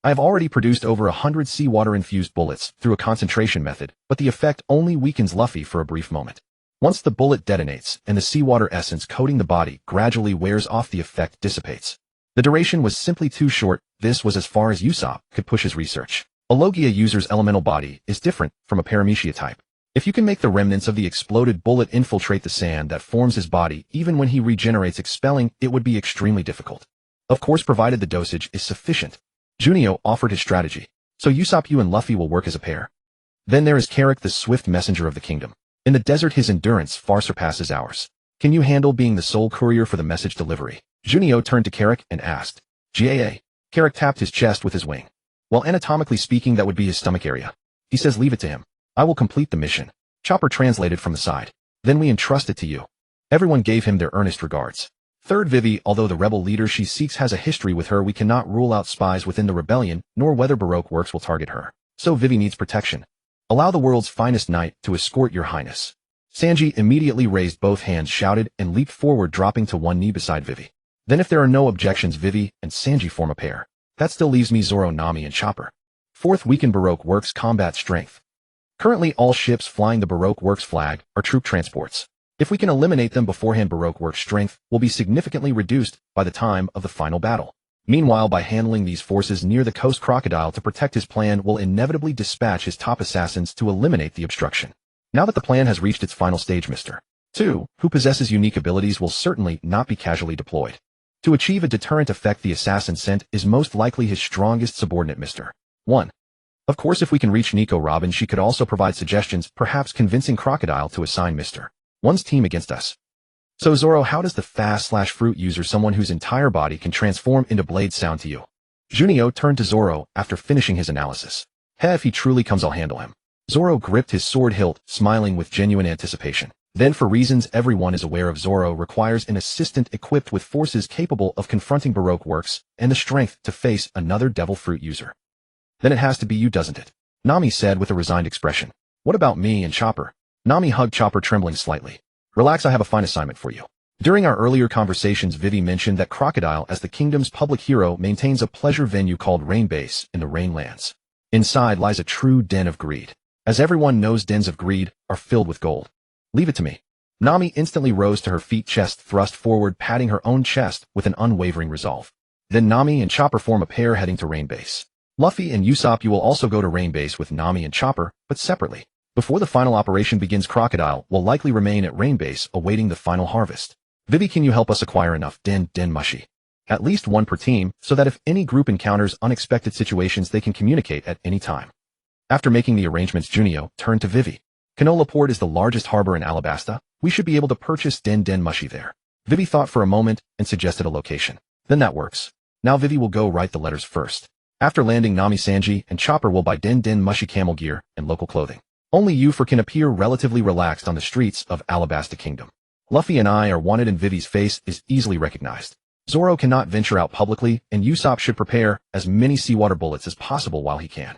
I have already produced over 100 seawater-infused bullets through a concentration method, but the effect only weakens Luffy for a brief moment. Once the bullet detonates and the seawater essence coating the body gradually wears off, the effect dissipates. The duration was simply too short. This was as far as Usopp could push his research. A Logia user's elemental body is different from a Paramecia type. If you can make the remnants of the exploded bullet infiltrate the sand that forms his body, even when he regenerates, expelling it would be extremely difficult. Of course, provided the dosage is sufficient. Juno offered his strategy. So Usopp, you and Luffy will work as a pair. Then there is Carrick, the swift messenger of the kingdom. In the desert his endurance far surpasses ours. Can you handle being the sole courier for the message delivery? Juno turned to Carrick and asked. GAA. Carrick tapped his chest with his wing. Well, anatomically speaking, that would be his stomach area. He says leave it to him. I will complete the mission. Chopper translated from the side. Then we entrust it to you. Everyone gave him their earnest regards. Third Vivi, although the rebel leader she seeks has a history with her, we cannot rule out spies within the rebellion, nor whether Baroque Works will target her. So Vivi needs protection. Allow the world's finest knight to escort your highness. Sanji immediately raised both hands, shouted, and leaped forward, dropping to one knee beside Vivi. Then if there are no objections, Vivi and Sanji form a pair. That still leaves me, Zoro, Nami, and Chopper. Fourth, weaken Baroque Works combat strength. Currently all ships flying the Baroque Works flag are troop transports. If we can eliminate them beforehand, Baroque Works' strength will be significantly reduced by the time of the final battle. Meanwhile, by handling these forces near the coast, Crocodile, to protect his plan, will inevitably dispatch his top assassins to eliminate the obstruction. Now that the plan has reached its final stage, Mr. 2, who possesses unique abilities, will certainly not be casually deployed. To achieve a deterrent effect, the assassin sent is most likely his strongest subordinate, Mr. 1. Of course, if we can reach Nico Robin, she could also provide suggestions, perhaps convincing Crocodile to assign Mr. 1's team against us. So Zoro, how does the fast/fruit user, someone whose entire body can transform into blades, sound to you? Juno turned to Zoro after finishing his analysis. If he truly comes, I'll handle him. Zoro gripped his sword hilt, smiling with genuine anticipation. Then, for reasons everyone is aware of, Zoro requires an assistant equipped with forces capable of confronting Baroque Works and the strength to face another devil fruit user. Then it has to be you, doesn't it? Nami said with a resigned expression. What about me and Chopper? Nami hugged Chopper, trembling slightly. Relax, I have a fine assignment for you. During our earlier conversations, Vivi mentioned that Crocodile, as the kingdom's public hero, maintains a pleasure venue called Rain Base in the Rainlands. Inside lies a true den of greed. As everyone knows, dens of greed are filled with gold. Leave it to me. Nami instantly rose to her feet, chest thrust forward, patting her own chest with an unwavering resolve. Then Nami and Chopper form a pair heading to Rain Base. Luffy and Usopp, you will also go to Rain Base with Nami and Chopper, but separately. Before the final operation begins, Crocodile will likely remain at Rain Base awaiting the final harvest. Vivi, can you help us acquire enough den mushi? At least one per team, so that if any group encounters unexpected situations, they can communicate at any time. After making the arrangements, Juno turned to Vivi. Canola Port is the largest harbor in Alabasta. We should be able to purchase den mushi there. Vivi thought for a moment and suggested a location. Then that works. Now Vivi will go write the letters first. After landing, Nami, Sanji, and Chopper will buy Din mushy camel gear and local clothing. Only Euphor can appear relatively relaxed on the streets of Alabasta Kingdom. Luffy and I are wanted and Vivi's face is easily recognized. Zoro cannot venture out publicly, and Usopp should prepare as many seawater bullets as possible while he can.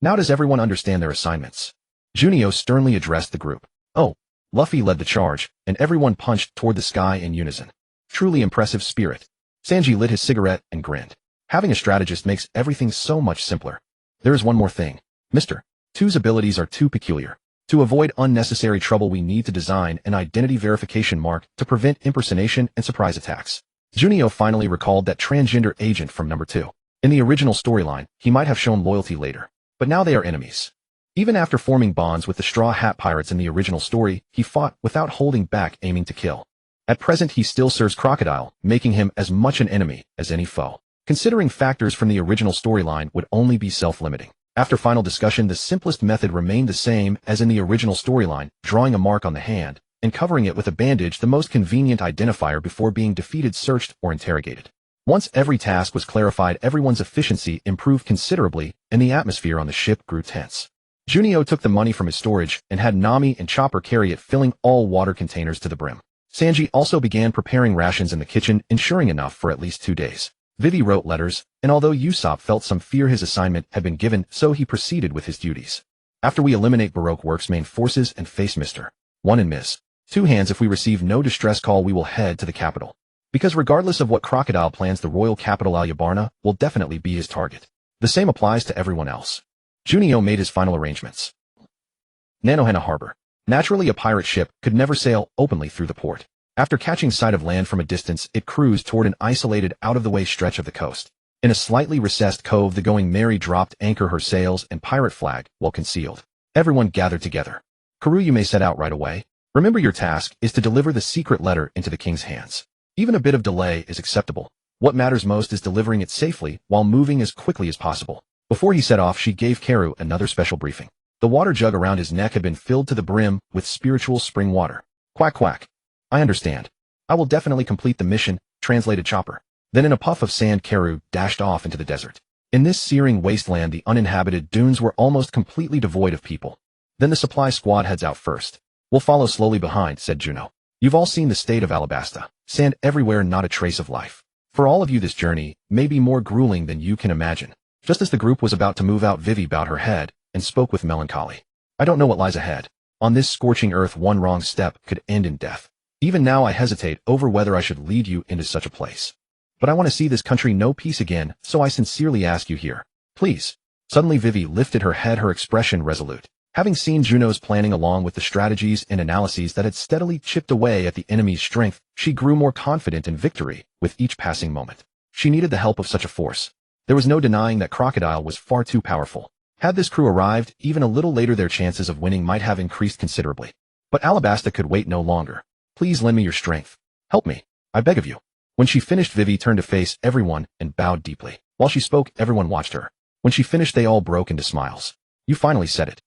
Now does everyone understand their assignments? Juno sternly addressed the group. Oh, Luffy led the charge, and everyone punched toward the sky in unison. Truly impressive spirit. Sanji lit his cigarette and grinned. Having a strategist makes everything so much simpler. There is one more thing. Mr. Two's abilities are too peculiar. To avoid unnecessary trouble, we need to design an identity verification mark to prevent impersonation and surprise attacks. Juno finally recalled that transgender agent from number 2. In the original storyline, he might have shown loyalty later, but now they are enemies. Even after forming bonds with the Straw Hat Pirates in the original story, he fought without holding back, aiming to kill. At present, he still serves Crocodile, making him as much an enemy as any foe. Considering factors from the original storyline would only be self-limiting. After final discussion, the simplest method remained the same as in the original storyline, drawing a mark on the hand and covering it with a bandage, the most convenient identifier before being defeated, searched, or interrogated. Once every task was clarified, everyone's efficiency improved considerably, and the atmosphere on the ship grew tense. Juno took the money from his storage and had Nami and Chopper carry it, filling all water containers to the brim. Sanji also began preparing rations in the kitchen, ensuring enough for at least 2 days. Vivi wrote letters, and although Usopp felt some fear his assignment had been given, so he proceeded with his duties. After we eliminate Baroque Works' main forces and face Mr. 1 and Ms. 2 Hands, if we receive no distress call, we will head to the capital. Because regardless of what Crocodile plans, the royal capital Alyabarna will definitely be his target. The same applies to everyone else. Juno made his final arrangements. Nanohana Harbor. Naturally, a pirate ship could never sail openly through the port. After catching sight of land from a distance, it cruised toward an isolated, out-of-the-way stretch of the coast. In a slightly recessed cove, the Going Merry dropped anchor, her sails and pirate flag well concealed. Everyone gathered together. Karoo, you may set out right away. Remember, your task is to deliver the secret letter into the king's hands. Even a bit of delay is acceptable. What matters most is delivering it safely while moving as quickly as possible. Before he set off, she gave Karoo another special briefing. The water jug around his neck had been filled to the brim with spiritual spring water. Quack quack. I understand. I will definitely complete the mission, translated Chopper. Then in a puff of sand, Karoo dashed off into the desert. In this searing wasteland, the uninhabited dunes were almost completely devoid of people. Then the supply squad heads out first. We'll follow slowly behind, said Juno. You've all seen the state of Alabasta. Sand everywhere, not a trace of life. For all of you, this journey may be more grueling than you can imagine. Just as the group was about to move out, Vivi bowed her head and spoke with melancholy. I don't know what lies ahead. On this scorching earth, one wrong step could end in death. Even now I hesitate over whether I should lead you into such a place. But I want to see this country know peace again, so I sincerely ask you here. Please. Suddenly Vivi lifted her head, her expression resolute. Having seen Juno's planning along with the strategies and analyses that had steadily chipped away at the enemy's strength, she grew more confident in victory with each passing moment. She needed the help of such a force. There was no denying that Crocodile was far too powerful. Had this crew arrived even a little later, their chances of winning might have increased considerably. But Alabasta could wait no longer. Please lend me your strength. Help me, I beg of you. When she finished, Vivi turned to face everyone and bowed deeply. While she spoke, everyone watched her. When she finished, they all broke into smiles. You finally said it.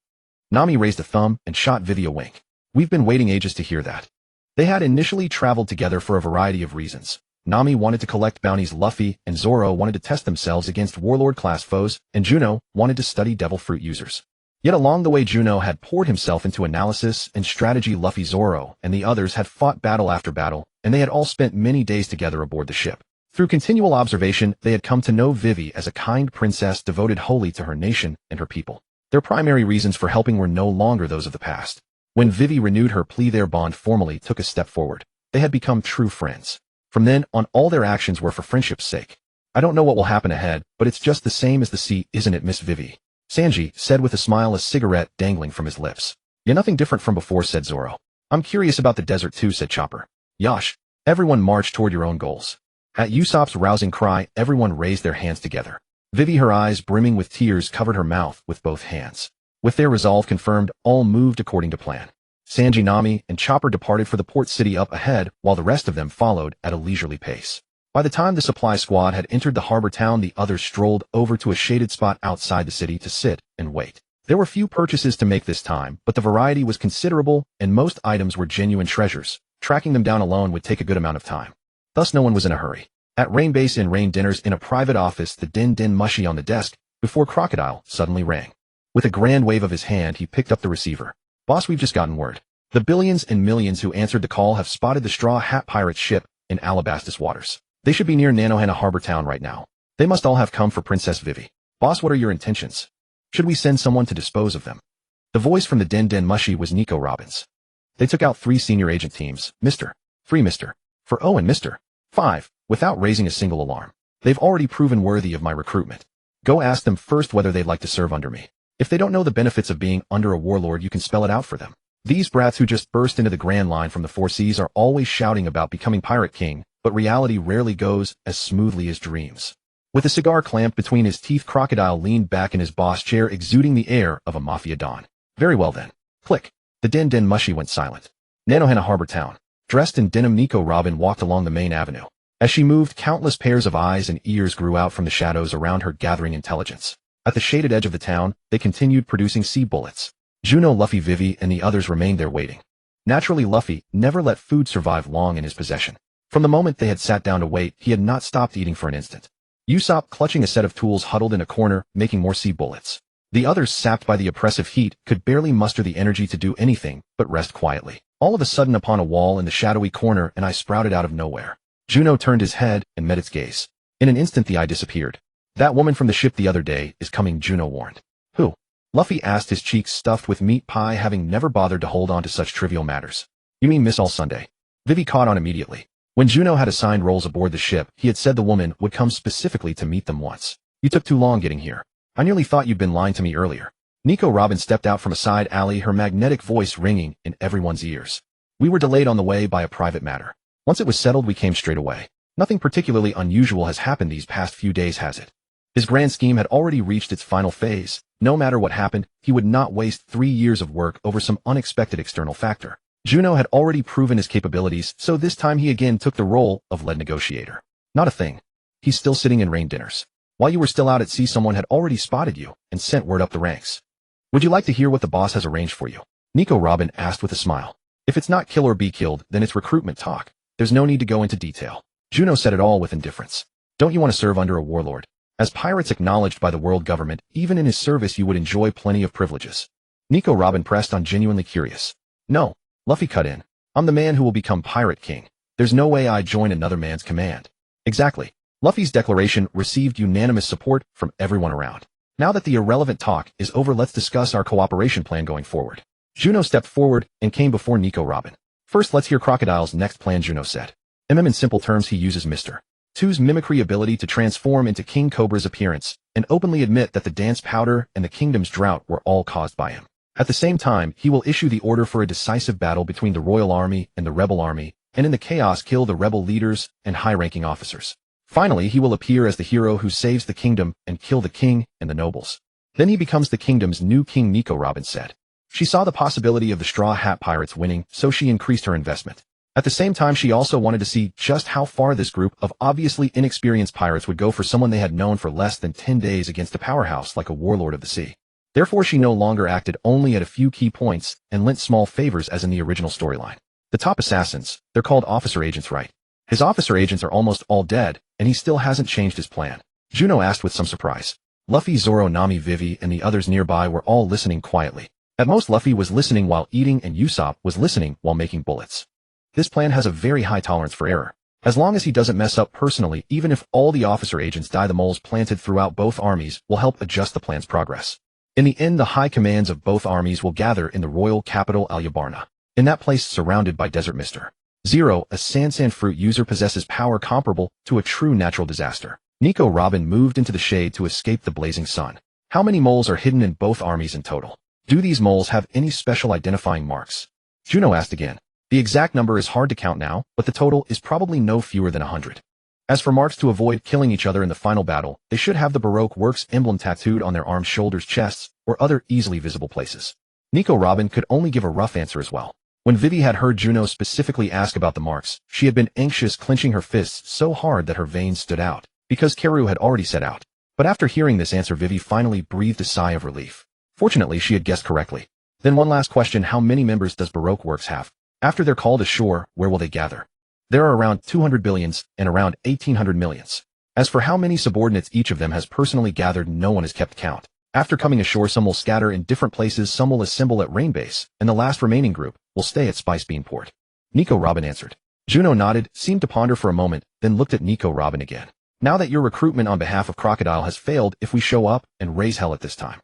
Nami raised a thumb and shot Vivi a wink. We've been waiting ages to hear that. They had initially traveled together for a variety of reasons. Nami wanted to collect bounties, Luffy and Zoro wanted to test themselves against warlord-class foes, and Juno wanted to study devil fruit users. Yet along the way, Juno had poured himself into analysis and strategy. Luffy, Zoro, and the others had fought battle after battle, and they had all spent many days together aboard the ship. Through continual observation, they had come to know Vivi as a kind princess devoted wholly to her nation and her people. Their primary reasons for helping were no longer those of the past. When Vivi renewed her plea, their bond formally took a step forward. They had become true friends. From then on, all their actions were for friendship's sake. I don't know what will happen ahead, but it's just the same as the sea, isn't it, Miss Vivi? Sanji said with a smile, a cigarette dangling from his lips. Yeah, nothing different from before, said Zoro. I'm curious about the desert too, said Chopper. Yosh. Everyone march toward your own goals. At Usopp's rousing cry, everyone raised their hands together. Vivi, her eyes brimming with tears, covered her mouth with both hands. With their resolve confirmed, all moved according to plan. Sanji, Nami, and Chopper departed for the port city up ahead, while the rest of them followed at a leisurely pace. By the time the supply squad had entered the harbor town, the others strolled over to a shaded spot outside the city to sit and wait. There were few purchases to make this time, but the variety was considerable, and most items were genuine treasures. tracking them down alone would take a good amount of time. Thus no one was in a hurry. At Rain Base in Rain Dinners in a private office, the din mushy on the desk before Crocodile suddenly rang. With a grand wave of his hand, he picked up the receiver. Boss, we've just gotten word. The billions and millions who answered the call have spotted the Straw Hat Pirates ship in Alabastus waters. They should be near Nanohana Harbor Town right now. They must all have come for Princess Vivi. Boss, what are your intentions? Should we send someone to dispose of them? The voice from the din mushy was Nico Robbins. They took out 3 senior agent teams, Mr. 3 Mr. 4 and Mr. 5, without raising a single alarm. They've already proven worthy of my recruitment. Go ask them first whether they'd like to serve under me. If they don't know the benefits of being under a warlord, you can spell it out for them. These brats who just burst into the Grand Line from the 4 Seas are always shouting about becoming Pirate King, but reality rarely goes as smoothly as dreams. With a cigar clamped between his teeth, Crocodile leaned back in his boss chair, exuding the air of a mafia don. Very well then. Click. The din mushy went silent. Nanohana Harbor Town. Dressed in denim, Nico Robin walked along the main avenue. As she moved, countless pairs of eyes and ears grew out from the shadows around her, gathering intelligence. At the shaded edge of the town, they continued producing sea bullets. Juno, Luffy, Vivi, and the others remained there waiting. Naturally, Luffy never let food survive long in his possession. From the moment they had sat down to wait, he had not stopped eating for an instant. Usopp, clutching a set of tools, huddled in a corner, making more sea bullets. The others, sapped by the oppressive heat, could barely muster the energy to do anything but rest quietly. All of a sudden, upon a wall in the shadowy corner, an eye sprouted out of nowhere. Juno turned his head and met its gaze. In an instant, the eye disappeared. That woman from the ship the other day is coming, Juno warned. Who? Luffy asked, his cheeks stuffed with meat pie, having never bothered to hold on to such trivial matters. You mean Miss All Sunday? Vivi caught on immediately. When Juno had assigned roles aboard the ship, he had said the woman would come specifically to meet them once. You took too long getting here. I nearly thought you'd been lying to me earlier. Nico Robin stepped out from a side alley, her magnetic voice ringing in everyone's ears. We were delayed on the way by a private matter. Once it was settled, we came straight away. Nothing particularly unusual has happened these past few days, has it? His grand scheme had already reached its final phase. No matter what happened, he would not waste 3 years of work over some unexpected external factor. Juno had already proven his capabilities, so this time he again took the role of lead negotiator. Not a thing. He's still sitting in Rain Dinners. While you were still out at sea, someone had already spotted you and sent word up the ranks. Would you like to hear what the boss has arranged for you? Nico Robin asked with a smile. If it's not kill or be killed, then it's recruitment talk. There's no need to go into detail. Juno said it all with indifference. Don't you want to serve under a warlord? As pirates acknowledged by the world government, even in his service you would enjoy plenty of privileges. Nico Robin pressed on, genuinely curious. No. Luffy cut in. I'm the man who will become Pirate King. There's no way I'd join another man's command. Exactly. Luffy's declaration received unanimous support from everyone around. Now that the irrelevant talk is over, let's discuss our cooperation plan going forward. Juno stepped forward and came before Nico Robin. First, let's hear Crocodile's next plan, Juno said. In simple terms, he uses Mr. 2's mimicry ability to transform into King Cobra's appearance and openly admit that the dance powder and the kingdom's drought were all caused by him. At the same time, he will issue the order for a decisive battle between the royal army and the rebel army, and in the chaos kill the rebel leaders and high-ranking officers. Finally, he will appear as the hero who saves the kingdom and kill the king and the nobles. Then he becomes the kingdom's new king, Nico Robin said. She saw the possibility of the Straw Hat Pirates winning, so she increased her investment. At the same time, she also wanted to see just how far this group of obviously inexperienced pirates would go for someone they had known for less than 10 days against a powerhouse like a warlord of the sea. Therefore, she no longer acted only at a few key points and lent small favors as in the original storyline. The top assassins, they're called officer agents, right? His officer agents are almost all dead, and he still hasn't changed his plan. Juno asked with some surprise. Luffy, Zoro, Nami, Vivi, and the others nearby were all listening quietly. At most, Luffy was listening while eating, and Usopp was listening while making bullets. This plan has a very high tolerance for error. As long as he doesn't mess up personally, even if all the officer agents die, the moles planted throughout both armies will help adjust the plan's progress. In the end, the high commands of both armies will gather in the royal capital Alyabarna. In that place, surrounded by desert, Mr. 0, a sand fruit user, possesses power comparable to a true natural disaster. Nico Robin moved into the shade to escape the blazing sun. How many moles are hidden in both armies in total? Do these moles have any special identifying marks? Juno asked again. The exact number is hard to count now, but the total is probably no fewer than 100. As for marks to avoid killing each other in the final battle, they should have the Baroque Works emblem tattooed on their arms, shoulders, chests, or other easily visible places. Nico Robin could only give a rough answer as well. When Vivi had heard Juno specifically ask about the marks, she had been anxious, clenching her fists so hard that her veins stood out, because Karu had already set out. But after hearing this answer, Vivi finally breathed a sigh of relief. Fortunately, she had guessed correctly. Then one last question: how many members does Baroque Works have? After they're called ashore, where will they gather? There are around 200 billions and around 1800 millions. As for how many subordinates each of them has personally gathered, no one has kept count. After coming ashore, some will scatter in different places, some will assemble at Rain Base, and the last remaining group will stay at Spice Bean Port. Nico Robin answered. Juno nodded, seemed to ponder for a moment, then looked at Nico Robin again. Now that your recruitment on behalf of Crocodile has failed, if we show up and raise hell at this time,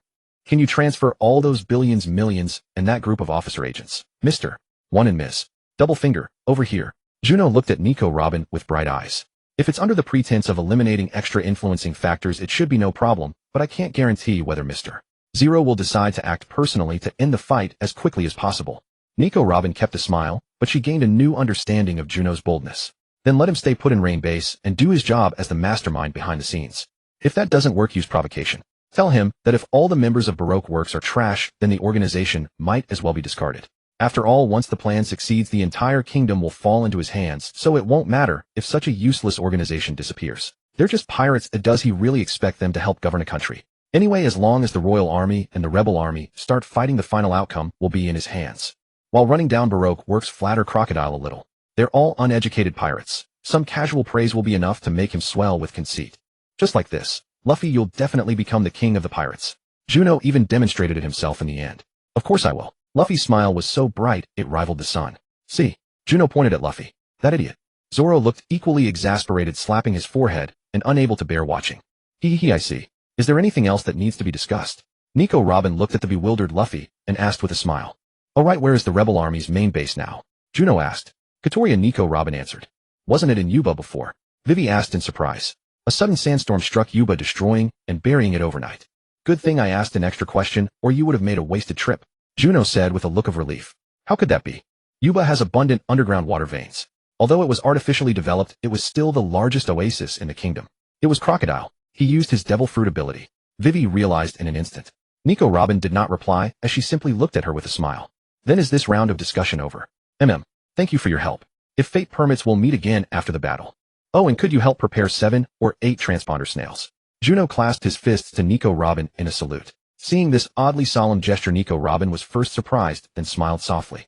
can you transfer all those billions, millions, and that group of officer agents? Mr. One and Miss Double Finger, over here. Juno looked at Nico Robin with bright eyes. If it's under the pretense of eliminating extra influencing factors, it should be no problem, but I can't guarantee whether Mr. Zero will decide to act personally to end the fight as quickly as possible. Nico Robin kept a smile, but she gained a new understanding of Juno's boldness. Then let him stay put in Rain Base and do his job as the mastermind behind the scenes. If that doesn't work, use provocation. Tell him that if all the members of Baroque Works are trash, then the organization might as well be discarded. After all, once the plan succeeds, the entire kingdom will fall into his hands, so it won't matter if such a useless organization disappears. They're just pirates. Does he really expect them to help govern a country? Anyway, as long as the Royal Army and the Rebel Army start fighting, the final outcome will be in his hands. While running down Baroque Works flatter Crocodile a little. They're all uneducated pirates. Some casual praise will be enough to make him swell with conceit. Just like this, Luffy, you'll definitely become the king of the pirates. Juno even demonstrated it himself in the end. Of course I will. Luffy's smile was so bright, it rivaled the sun. See? Juno pointed at Luffy. That idiot. Zoro looked equally exasperated, slapping his forehead, and unable to bear watching. I see. Is there anything else that needs to be discussed? Nico Robin looked at the bewildered Luffy, and asked with a smile. Alright, where is the Rebel Army's main base now? Juno asked. Katoria. Nico Robin answered. Wasn't it in Yuba before? Vivi asked in surprise. A sudden sandstorm struck Yuba, destroying and burying it overnight. Good thing I asked an extra question, or you would have made a wasted trip. Juno said with a look of relief. How could that be? Yuba has abundant underground water veins. Although it was artificially developed, it was still the largest oasis in the kingdom. It was Crocodile. He used his devil fruit ability. Vivi realized in an instant. Nico Robin did not reply, as she simply looked at her with a smile. Then is this round of discussion over? Thank you for your help. If fate permits, we'll meet again after the battle. Oh, and could you help prepare 7 or 8 transponder snails? Juno clasped his fists to Nico Robin in a salute. Seeing this oddly solemn gesture, Nico Robin was first surprised, then smiled softly.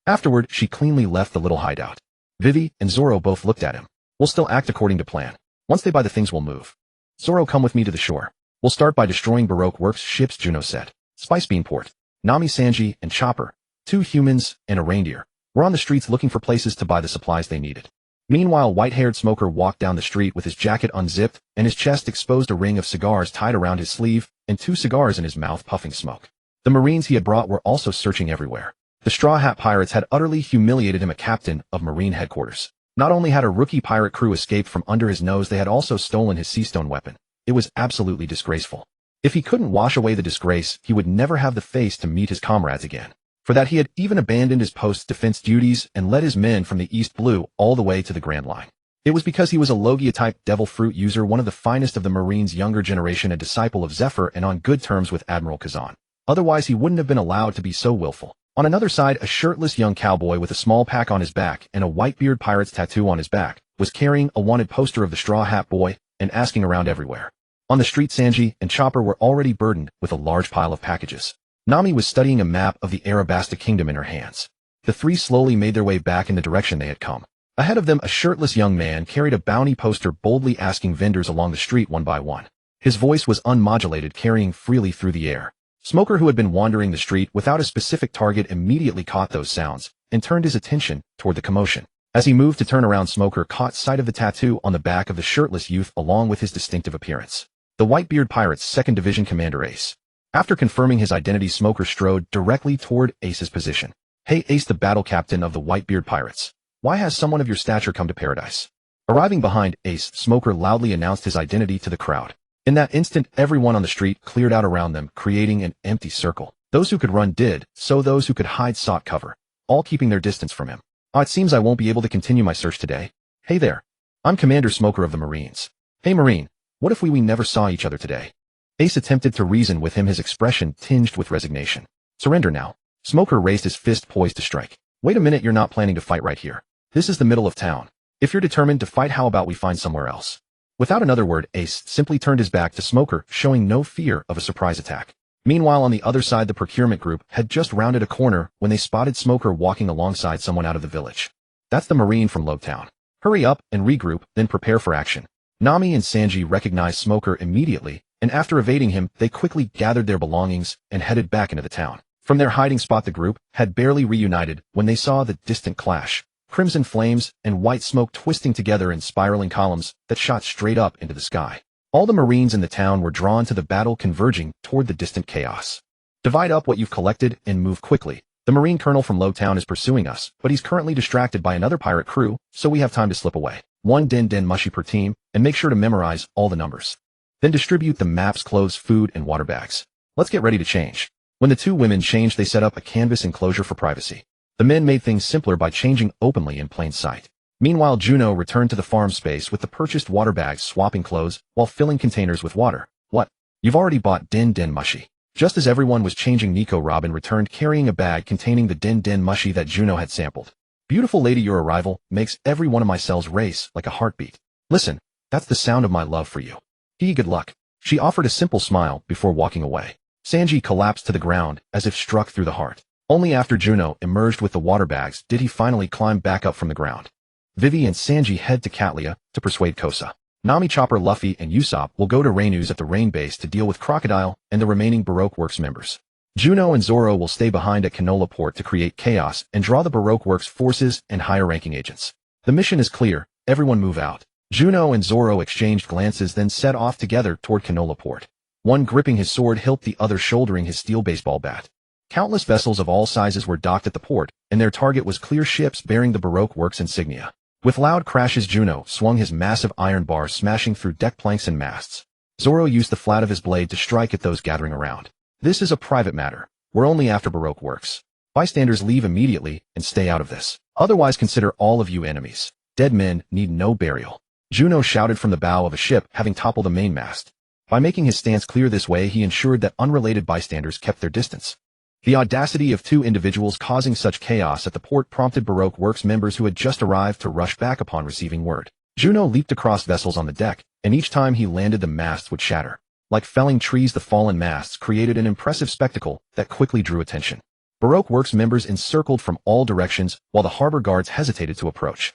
Afterward, she cleanly left the little hideout. Vivi and Zoro both looked at him. We'll still act according to plan. Once they buy the things, we'll move. Zoro, come with me to the shore. We'll start by destroying Baroque Works ships, Juno said. Spice Bean Port. Nami, Sanji, and Chopper, 2 humans and a reindeer, were on the streets looking for places to buy the supplies they needed. Meanwhile, white-haired Smoker walked down the street with his jacket unzipped and his chest exposed, a ring of cigars tied around his sleeve, and 2 cigars in his mouth, puffing smoke. The Marines he had brought were also searching everywhere. The Straw Hat Pirates had utterly humiliated him, a captain of Marine headquarters. Not only had a rookie pirate crew escaped from under his nose, they had also stolen his seastone weapon. It was absolutely disgraceful. If he couldn't wash away the disgrace, he would never have the face to meet his comrades again. For that, he had even abandoned his post's defense duties and led his men from the East Blue all the way to the Grand Line. It was because he was a Logia-type devil fruit user, one of the finest of the Marines' younger generation, a disciple of Zephyr, and on good terms with Admiral Kazan. Otherwise, he wouldn't have been allowed to be so willful. On another side, a shirtless young cowboy with a small pack on his back and a Whitebeard pirate's tattoo on his back was carrying a wanted poster of the Straw Hat Boy and asking around everywhere. On the street, Sanji and Chopper were already burdened with a large pile of packages. Nami was studying a map of the Arabasta Kingdom in her hands. The 3 slowly made their way back in the direction they had come. Ahead of them, a shirtless young man carried a bounty poster, boldly asking vendors along the street one by one. His voice was unmodulated, carrying freely through the air. Smoker, who had been wandering the street without a specific target, immediately caught those sounds and turned his attention toward the commotion. As he moved to turn around, Smoker caught sight of the tattoo on the back of the shirtless youth along with his distinctive appearance. The Whitebeard Pirates' 2nd Division Commander Ace. After confirming his identity, Smoker strode directly toward Ace's position. Hey Ace, the battle captain of the Whitebeard Pirates. Why has someone of your stature come to paradise? Arriving behind Ace, Smoker loudly announced his identity to the crowd. In that instant, everyone on the street cleared out around them, creating an empty circle. Those who could run did, so those who could hide sought cover, all keeping their distance from him. It seems I won't be able to continue my search today. Hey there. I'm Commander Smoker of the Marines. Hey Marine, what if we never saw each other today? Ace attempted to reason with him, his expression tinged with resignation. Surrender now. Smoker raised his fist, poised to strike. Wait a minute, you're not planning to fight right here. This is the middle of town. If you're determined to fight, how about we find somewhere else? Without another word, Ace simply turned his back to Smoker, showing no fear of a surprise attack. Meanwhile, on the other side, the procurement group had just rounded a corner when they spotted Smoker walking alongside someone out of the village. That's the Marine from Lowtown. Hurry up and regroup, then prepare for action. Nami and Sanji recognized Smoker immediately, and after evading him, they quickly gathered their belongings and headed back into the town. From their hiding spot, the group had barely reunited when they saw the distant clash. Crimson flames and white smoke twisting together in spiraling columns that shot straight up into the sky. All the Marines in the town were drawn to the battle, converging toward the distant chaos. Divide up what you've collected and move quickly. The Marine colonel from Lowtown is pursuing us, but he's currently distracted by another pirate crew, so we have time to slip away. 1 den mushi per team, and make sure to memorize all the numbers. Then distribute the maps, clothes, food, and water bags. Let's get ready to change. When the two women changed, they set up a canvas enclosure for privacy. The men made things simpler by changing openly in plain sight. Meanwhile, Juno returned to the farm space with the purchased water bags, swapping clothes while filling containers with water. What? You've already bought den mushi. Just as everyone was changing, Nico Robin returned carrying a bag containing the den mushi that Juno had sampled. Beautiful lady, your arrival makes every one of my cells race like a heartbeat. Listen, that's the sound of my love for you. Good luck. She offered a simple smile before walking away. Sanji collapsed to the ground as if struck through the heart. Only after Juno emerged with the water bags did he finally climb back up from the ground. Vivi and Sanji head to Katlia to persuade Kosa. Nami, Chopper, Luffy, and Usopp will go to Reinu's at the Rain Base to deal with Crocodile and the remaining Baroque Works members. Juno and Zoro will stay behind at Canola Port to create chaos and draw the Baroque Works forces and higher-ranking agents. The mission is clear, everyone move out. Juno and Zoro exchanged glances, then set off together toward Canola Port. One gripping his sword hilt, the other shouldering his steel baseball bat. Countless vessels of all sizes were docked at the port, and their target was clear ships bearing the Baroque Works insignia. With loud crashes, Juno swung his massive iron bar, smashing through deck planks and masts. Zoro used the flat of his blade to strike at those gathering around. This is a private matter. We're only after Baroque Works. Bystanders, leave immediately and stay out of this. Otherwise, consider all of you enemies. Dead men need no burial. Juno shouted from the bow of a ship having toppled the mainmast. By making his stance clear this way, he ensured that unrelated bystanders kept their distance. The audacity of two individuals causing such chaos at the port prompted Baroque Works members who had just arrived to rush back upon receiving word. Juno leaped across vessels on the deck, and each time he landed, the masts would shatter. Like felling trees, the fallen masts created an impressive spectacle that quickly drew attention. Baroque Works members encircled from all directions, while the harbor guards hesitated to approach.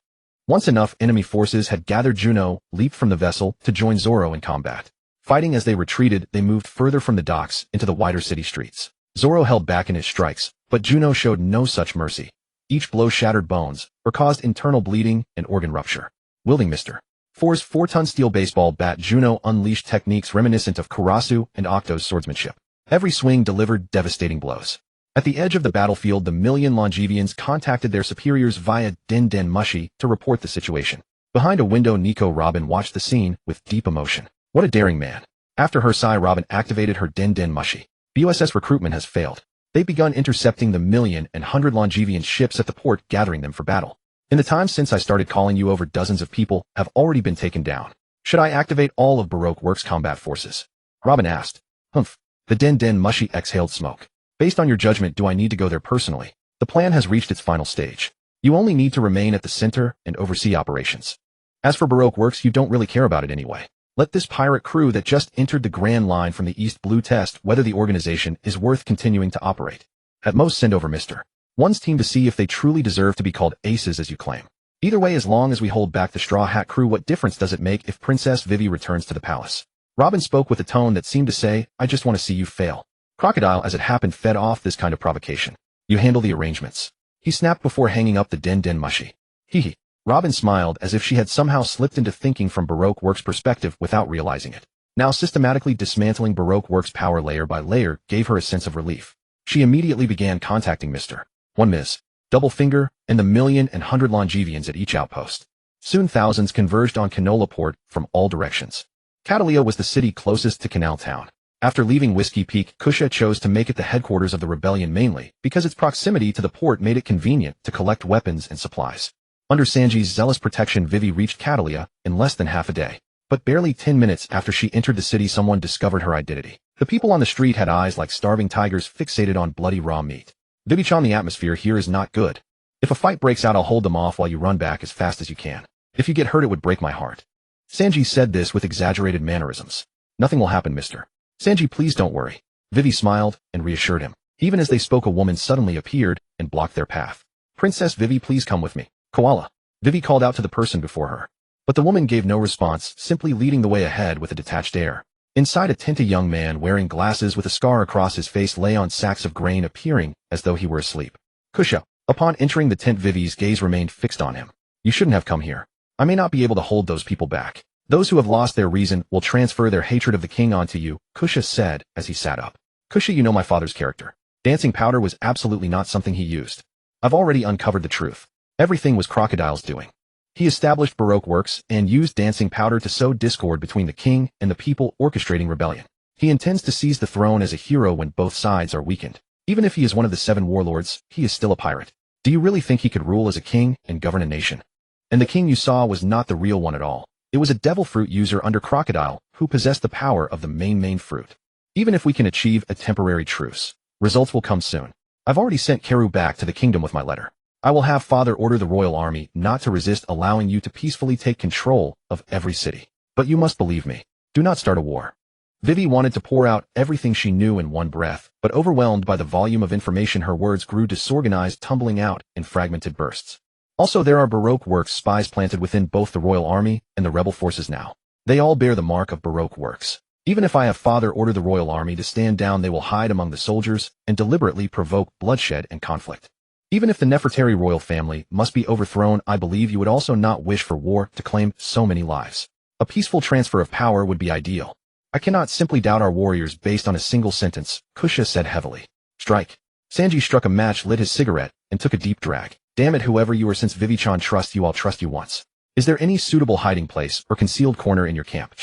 Once enough enemy forces had gathered, Juno leaped from the vessel to join Zoro in combat. Fighting as they retreated, they moved further from the docks into the wider city streets. Zoro held back in his strikes, but Juno showed no such mercy. Each blow shattered bones, or caused internal bleeding and organ rupture. Wielding Mr. Four's 4-ton steel baseball bat, Juno unleashed techniques reminiscent of Karasu and Octo's swordsmanship. Every swing delivered devastating blows. At the edge of the battlefield, the million Longevians contacted their superiors via den mushi to report the situation. Behind a window, Nico Robin watched the scene with deep emotion. What a daring man. After her sigh, Robin activated her den mushi. BUSS recruitment has failed. They've begun intercepting the 1,100 Longevian ships at the port, gathering them for battle. In the time since I started calling you over, dozens of people have already been taken down. Should I activate all of Baroque Works combat forces? Robin asked. Humph. The den mushi exhaled smoke. Based on your judgment, do I need to go there personally? The plan has reached its final stage. You only need to remain at the center and oversee operations. As for Baroque Works, you don't really care about it anyway. Let this pirate crew that just entered the Grand Line from the East Blue test whether the organization is worth continuing to operate. At most, send over Mr. One's team to see if they truly deserve to be called aces as you claim. Either way, as long as we hold back the Straw Hat crew, what difference does it make if Princess Vivi returns to the palace? Robin spoke with a tone that seemed to say, I just want to see you fail. Crocodile, as it happened, fed off this kind of provocation. You handle the arrangements. He snapped before hanging up the den mushi. Hee. Robin smiled as if she had somehow slipped into thinking from Baroque Works' perspective without realizing it. Now systematically dismantling Baroque Works' power layer by layer gave her a sense of relief. She immediately began contacting Mr. One Ms. Double Finger and the 1,100 Longevians at each outpost. Soon thousands converged on Canola Port from all directions. Catalia was the city closest to Canal Town. After leaving Whiskey Peak, Kusha chose to make it the headquarters of the rebellion, mainly because its proximity to the port made it convenient to collect weapons and supplies. Under Sanji's zealous protection, Vivi reached Catalia in less than half a day. But barely 10 minutes after she entered the city, someone discovered her identity. The people on the street had eyes like starving tigers fixated on bloody raw meat. Vivi-chan, the atmosphere here is not good. If a fight breaks out, I'll hold them off while you run back as fast as you can. If you get hurt, it would break my heart. Sanji said this with exaggerated mannerisms. Nothing will happen, mister. Sanji, please don't worry. Vivi smiled and reassured him. Even as they spoke, a woman suddenly appeared and blocked their path. Princess Vivi, please come with me. Koala. Vivi called out to the person before her. But the woman gave no response, simply leading the way ahead with a detached air. Inside a tent, a young man wearing glasses with a scar across his face lay on sacks of grain, appearing as though he were asleep. Kusha. Upon entering the tent, Vivi's gaze remained fixed on him. You shouldn't have come here. I may not be able to hold those people back. Those who have lost their reason will transfer their hatred of the king onto you, Kusha said as he sat up. Kusha, you know my father's character. Dancing powder was absolutely not something he used. I've already uncovered the truth. Everything was Crocodile's doing. He established Baroque works and used dancing powder to sow discord between the king and the people, orchestrating rebellion. He intends to seize the throne as a hero when both sides are weakened. Even if he is one of the 7 warlords, he is still a pirate. Do you really think he could rule as a king and govern a nation? And the king you saw was not the real one at all. It was a devil fruit user under Crocodile who possessed the power of the main fruit. Even if we can achieve a temporary truce, results will come soon. I've already sent Karu back to the kingdom with my letter. I will have father order the royal army not to resist allowing you to peacefully take control of every city. But you must believe me. Do not start a war. Vivi wanted to pour out everything she knew in one breath, but overwhelmed by the volume of information, her words grew disorganized, tumbling out in fragmented bursts. Also, there are Baroque works spies planted within both the royal army and the rebel forces now. They all bear the mark of Baroque works. Even if I have father order the royal army to stand down, they will hide among the soldiers and deliberately provoke bloodshed and conflict. Even if the Nefertari royal family must be overthrown, I believe you would also not wish for war to claim so many lives. A peaceful transfer of power would be ideal. I cannot simply doubt our warriors based on a single sentence, Kusha said heavily. Strike. Sanji struck a match, lit his cigarette, and took a deep drag. Damn it, whoever you are, since Vivi-chan trusts you, I'll trust you once. Is there any suitable hiding place or concealed corner in your camp?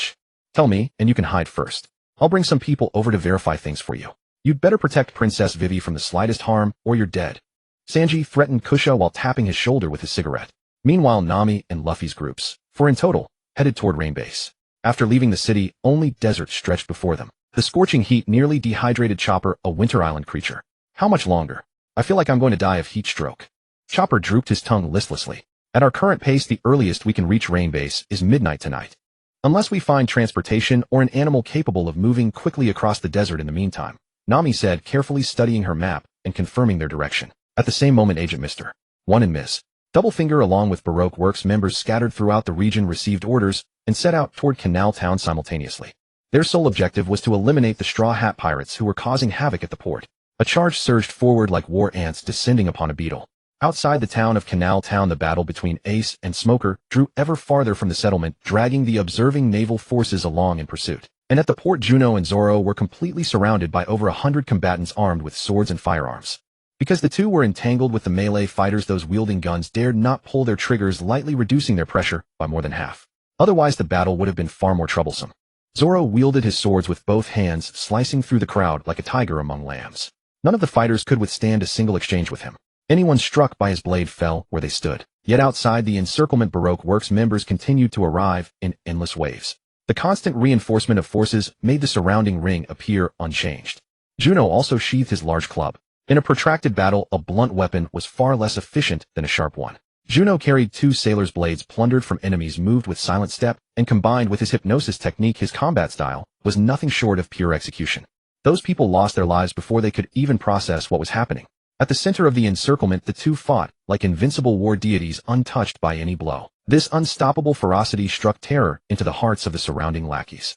Tell me, and you can hide first. I'll bring some people over to verify things for you. You'd better protect Princess Vivi from the slightest harm, or you're dead. Sanji threatened Kusha while tapping his shoulder with his cigarette. Meanwhile, Nami and Luffy's groups, 4 in total, headed toward Rain Base. After leaving the city, only desert stretched before them. The scorching heat nearly dehydrated Chopper, a Winter Island creature. How much longer? I feel like I'm going to die of heat stroke. Chopper drooped his tongue listlessly. At our current pace, the earliest we can reach Rain Base is midnight tonight. Unless we find transportation or an animal capable of moving quickly across the desert in the meantime, Nami said, carefully studying her map and confirming their direction. At the same moment, Agent Mr. 1 and Ms. Doublefinger along with Baroque Works members scattered throughout the region received orders and set out toward Canal Town simultaneously. Their sole objective was to eliminate the Straw Hat Pirates who were causing havoc at the port. A charge surged forward like war ants descending upon a beetle. Outside the town of Canal Town, the battle between Ace and Smoker drew ever farther from the settlement, dragging the observing naval forces along in pursuit. And at the port, Juno and Zoro were completely surrounded by over 100 combatants armed with swords and firearms. Because the two were entangled with the melee fighters, those wielding guns dared not pull their triggers, lightly reducing their pressure by more than half. Otherwise, the battle would have been far more troublesome. Zoro wielded his swords with both hands, slicing through the crowd like a tiger among lambs. None of the fighters could withstand a single exchange with him. Anyone struck by his blade fell where they stood. Yet outside the encirclement, Baroque Works members continued to arrive in endless waves. The constant reinforcement of forces made the surrounding ring appear unchanged. Juno also sheathed his large club. In a protracted battle, a blunt weapon was far less efficient than a sharp one. Juno carried 2 sailors' blades plundered from enemies, moved with silent step, and combined with his hypnosis technique, his combat style was nothing short of pure execution. Those people lost their lives before they could even process what was happening. At the center of the encirclement, the two fought like invincible war deities, untouched by any blow. This unstoppable ferocity struck terror into the hearts of the surrounding lackeys.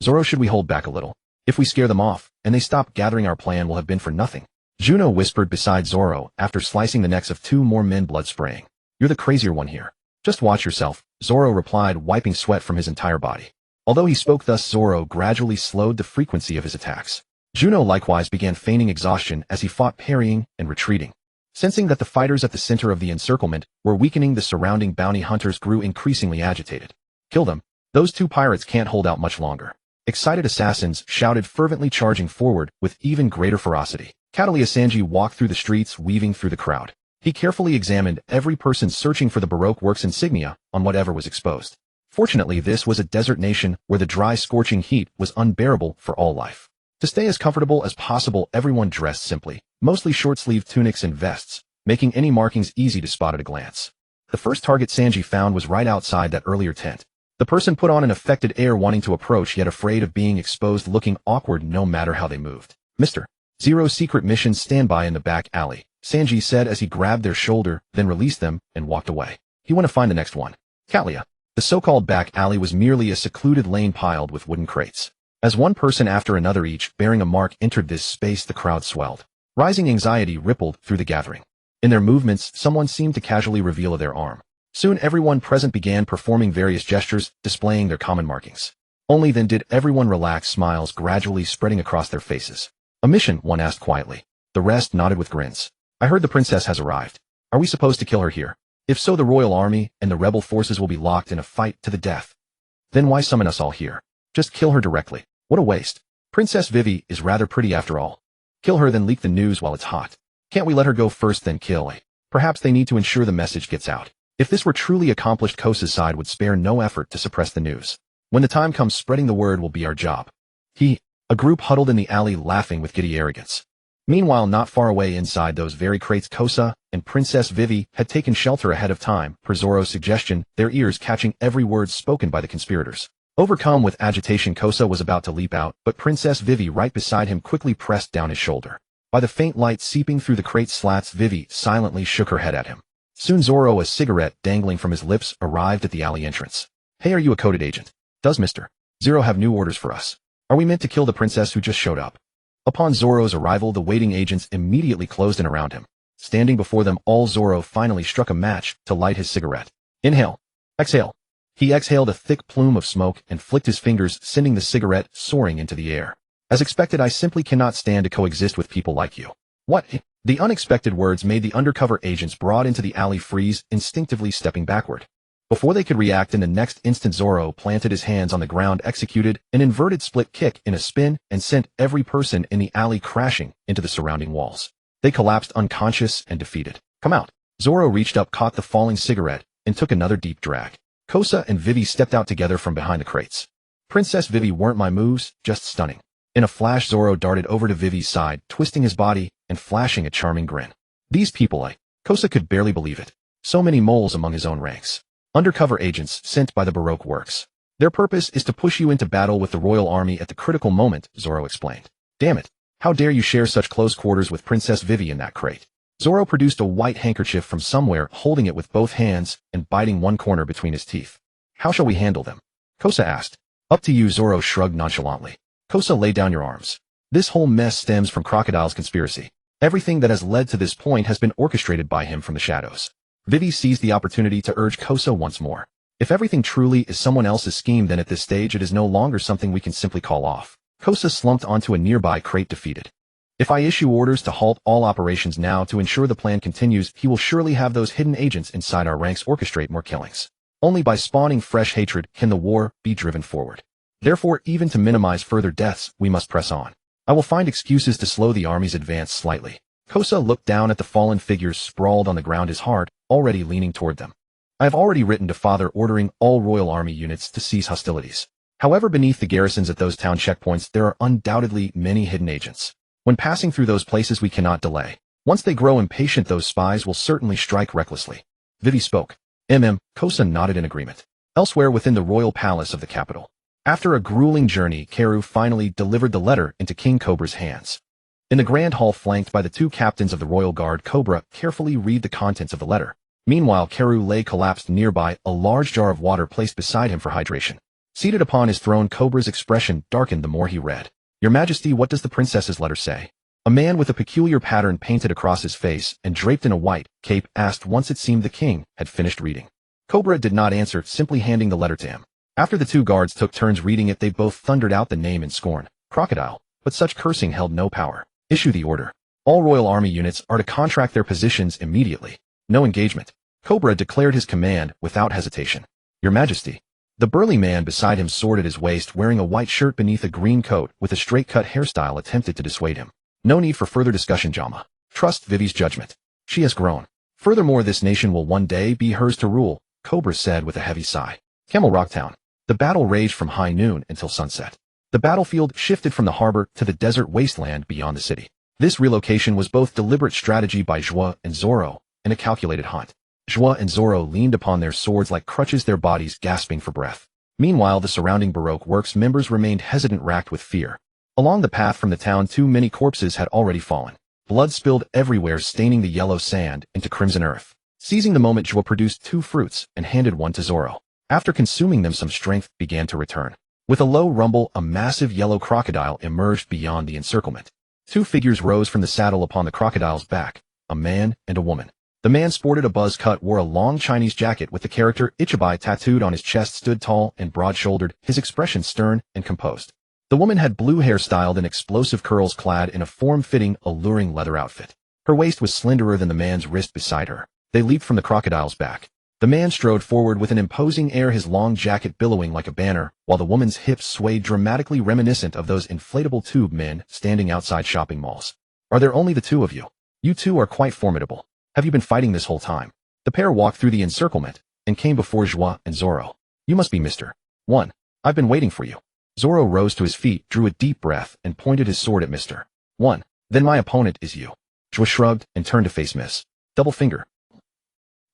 Zoro, should we hold back a little? If we scare them off, and they stop gathering, our plan will have been for nothing. Juno whispered beside Zoro after slicing the necks of 2 more men, blood spraying. You're the crazier one here. Just watch yourself, Zoro replied, wiping sweat from his entire body. Although he spoke thus, Zoro gradually slowed the frequency of his attacks. Juno likewise began feigning exhaustion as he fought, parrying and retreating. Sensing that the fighters at the center of the encirclement were weakening, the surrounding bounty hunters grew increasingly agitated. Kill them. Those 2 pirates can't hold out much longer. Excited assassins shouted, fervently charging forward with even greater ferocity. Catalina Sanji walked through the streets, weaving through the crowd. He carefully examined every person, searching for the Baroque Works insignia on whatever was exposed. Fortunately, this was a desert nation where the dry, scorching heat was unbearable for all life. To stay as comfortable as possible, everyone dressed simply, mostly short-sleeved tunics and vests, making any markings easy to spot at a glance. The first target Sanji found was right outside that earlier tent. The person put on an affected air, wanting to approach, yet afraid of being exposed, looking awkward no matter how they moved. Mr. Zero's secret missions stand by in the back alley, Sanji said as he grabbed their shoulder, then released them and walked away. He went to find the next one. Kalia. The so-called back alley was merely a secluded lane piled with wooden crates. As one person after another each bearing a mark entered this space, the crowd swelled. Rising anxiety rippled through the gathering. In their movements, someone seemed to casually reveal their arm. Soon everyone present began performing various gestures, displaying their common markings. Only then did everyone relax, smiles gradually spreading across their faces. A mission, one asked quietly. The rest nodded with grins. I heard the princess has arrived. Are we supposed to kill her here? If so, the royal army and the rebel forces will be locked in a fight to the death. Then why summon us all here? Just kill her directly. What a waste. Princess Vivi is rather pretty after all. Kill her, then leak the news while it's hot. Can't we let her go first then kill her? Perhaps they need to ensure the message gets out. If this were truly accomplished, Kosa's side would spare no effort to suppress the news. When the time comes, spreading the word will be our job. A group huddled in the alley laughing with giddy arrogance. Meanwhile, not far away inside those very crates, Kosa and Princess Vivi had taken shelter ahead of time, per Zoro's suggestion, their ears catching every word spoken by the conspirators. Overcome with agitation, Kosa was about to leap out, but Princess Vivi right beside him quickly pressed down his shoulder. By the faint light seeping through the crate slats, Vivi silently shook her head at him. Soon Zoro, a cigarette dangling from his lips, arrived at the alley entrance. Hey, are you a coded agent? Does Mr. Zero have new orders for us? Are we meant to kill the princess who just showed up? Upon Zoro's arrival, the waiting agents immediately closed in around him. Standing before them all, Zoro finally struck a match to light his cigarette. Inhale. Exhale. He exhaled a thick plume of smoke and flicked his fingers, sending the cigarette soaring into the air. As expected, I simply cannot stand to coexist with people like you. What? The unexpected words made the undercover agents brought into the alley freeze, instinctively stepping backward. Before they could react, in the next instant, Zoro planted his hands on the ground, executed an inverted split kick in a spin, and sent every person in the alley crashing into the surrounding walls. They collapsed unconscious and defeated. Come out. Zoro reached up, caught the falling cigarette, and took another deep drag. Kosa and Vivi stepped out together from behind the crates. Princess Vivi, weren't my moves just stunning? In a flash, Zoro darted over to Vivi's side, twisting his body and flashing a charming grin. These people, Kosa could barely believe it. So many moles among his own ranks. Undercover agents sent by the Baroque works. Their purpose is to push you into battle with the royal army at the critical moment, Zoro explained. Damn it. How dare you share such close quarters with Princess Vivi in that crate? Zoro produced a white handkerchief from somewhere, holding it with both hands and biting one corner between his teeth. How shall we handle them? Kosa asked. Up to you, Zoro shrugged nonchalantly. Kosa, lay down your arms. This whole mess stems from Crocodile's conspiracy. Everything that has led to this point has been orchestrated by him from the shadows. Vivi seized the opportunity to urge Kosa once more. If everything truly is someone else's scheme, then at this stage it is no longer something we can simply call off. Kosa slumped onto a nearby crate, defeated. If I issue orders to halt all operations now to ensure the plan continues, he will surely have those hidden agents inside our ranks orchestrate more killings. Only by spawning fresh hatred can the war be driven forward. Therefore, even to minimize further deaths, we must press on. I will find excuses to slow the army's advance slightly. Kosa looked down at the fallen figures sprawled on the ground, his heart already leaning toward them. I have already written to Father ordering all royal army units to cease hostilities. However, beneath the garrisons at those town checkpoints, there are undoubtedly many hidden agents. When passing through those places, we cannot delay. Once they grow impatient, those spies will certainly strike recklessly. Vivi spoke. Kosa nodded in agreement. Elsewhere within the royal palace of the capital. After a grueling journey, Karu finally delivered the letter into King Cobra's hands. In the grand hall, flanked by the two captains of the royal guard, Cobra carefully read the contents of the letter. Meanwhile, Karu lay collapsed nearby, a large jar of water placed beside him for hydration. Seated upon his throne, Cobra's expression darkened the more he read. Your Majesty, what does the princess's letter say? A man with a peculiar pattern painted across his face and draped in a white cape asked once it seemed the king had finished reading. Cobra did not answer, simply handing the letter to him. After the two guards took turns reading it, they both thundered out the name in scorn. Crocodile. But such cursing held no power. Issue the order. All royal army units are to contract their positions immediately. No engagement. Cobra declared his command without hesitation. Your Majesty. The burly man beside him, sword at his waist, wearing a white shirt beneath a green coat with a straight-cut hairstyle, attempted to dissuade him. No need for further discussion, Jama. Trust Vivi's judgment. She has grown. Furthermore, this nation will one day be hers to rule, Cobra said with a heavy sigh. Camel Rock Town. The battle raged from high noon until sunset. The battlefield shifted from the harbor to the desert wasteland beyond the city. This relocation was both deliberate strategy by Juno and Zoro and a calculated hunt. Juno and Zoro leaned upon their swords like crutches, their bodies gasping for breath. Meanwhile, the surrounding Baroque works members remained hesitant, racked with fear. Along the path from the town, too many corpses had already fallen. Blood spilled everywhere, staining the yellow sand into crimson earth. Seizing the moment, Juno produced 2 fruits and handed one to Zoro. After consuming them, some strength began to return. With a low rumble, a massive yellow crocodile emerged beyond the encirclement. 2 figures rose from the saddle upon the crocodile's back, a man and a woman. The man sported a buzz cut, wore a long Chinese jacket with the character Ichibai tattooed on his chest, stood tall and broad-shouldered, his expression stern and composed. The woman had blue hair styled in explosive curls, clad in a form-fitting, alluring leather outfit. Her waist was slenderer than the man's wrist beside her. They leaped from the crocodile's back. The man strode forward with an imposing air, his long jacket billowing like a banner, while the woman's hips swayed dramatically, reminiscent of those inflatable tube men standing outside shopping malls. Are there only the 2 of you? You 2 are quite formidable. Have you been fighting this whole time? The pair walked through the encirclement and came before Juno and Zoro. You must be Mr. 1. I've been waiting for you. Zoro rose to his feet, drew a deep breath, and pointed his sword at Mr. 1. Then my opponent is you. Juno shrugged and turned to face Miss Double Finger.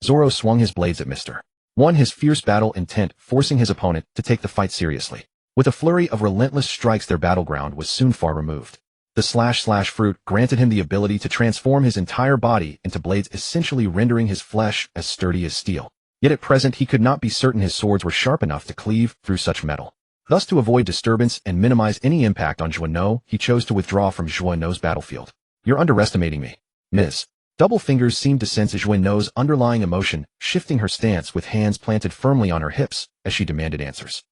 Zoro swung his blades at Mr. 1, his fierce battle intent forcing his opponent to take the fight seriously. With a flurry of relentless strikes, their battleground was soon far removed. The slash fruit granted him the ability to transform his entire body into blades, essentially rendering his flesh as sturdy as steel. Yet at present he could not be certain his swords were sharp enough to cleave through such metal. Thus, to avoid disturbance and minimize any impact on Juno, he chose to withdraw from Juno's battlefield. You're underestimating me. Ms. Double Fingers seemed to sense Juno's underlying emotion, shifting her stance with hands planted firmly on her hips as she demanded answers.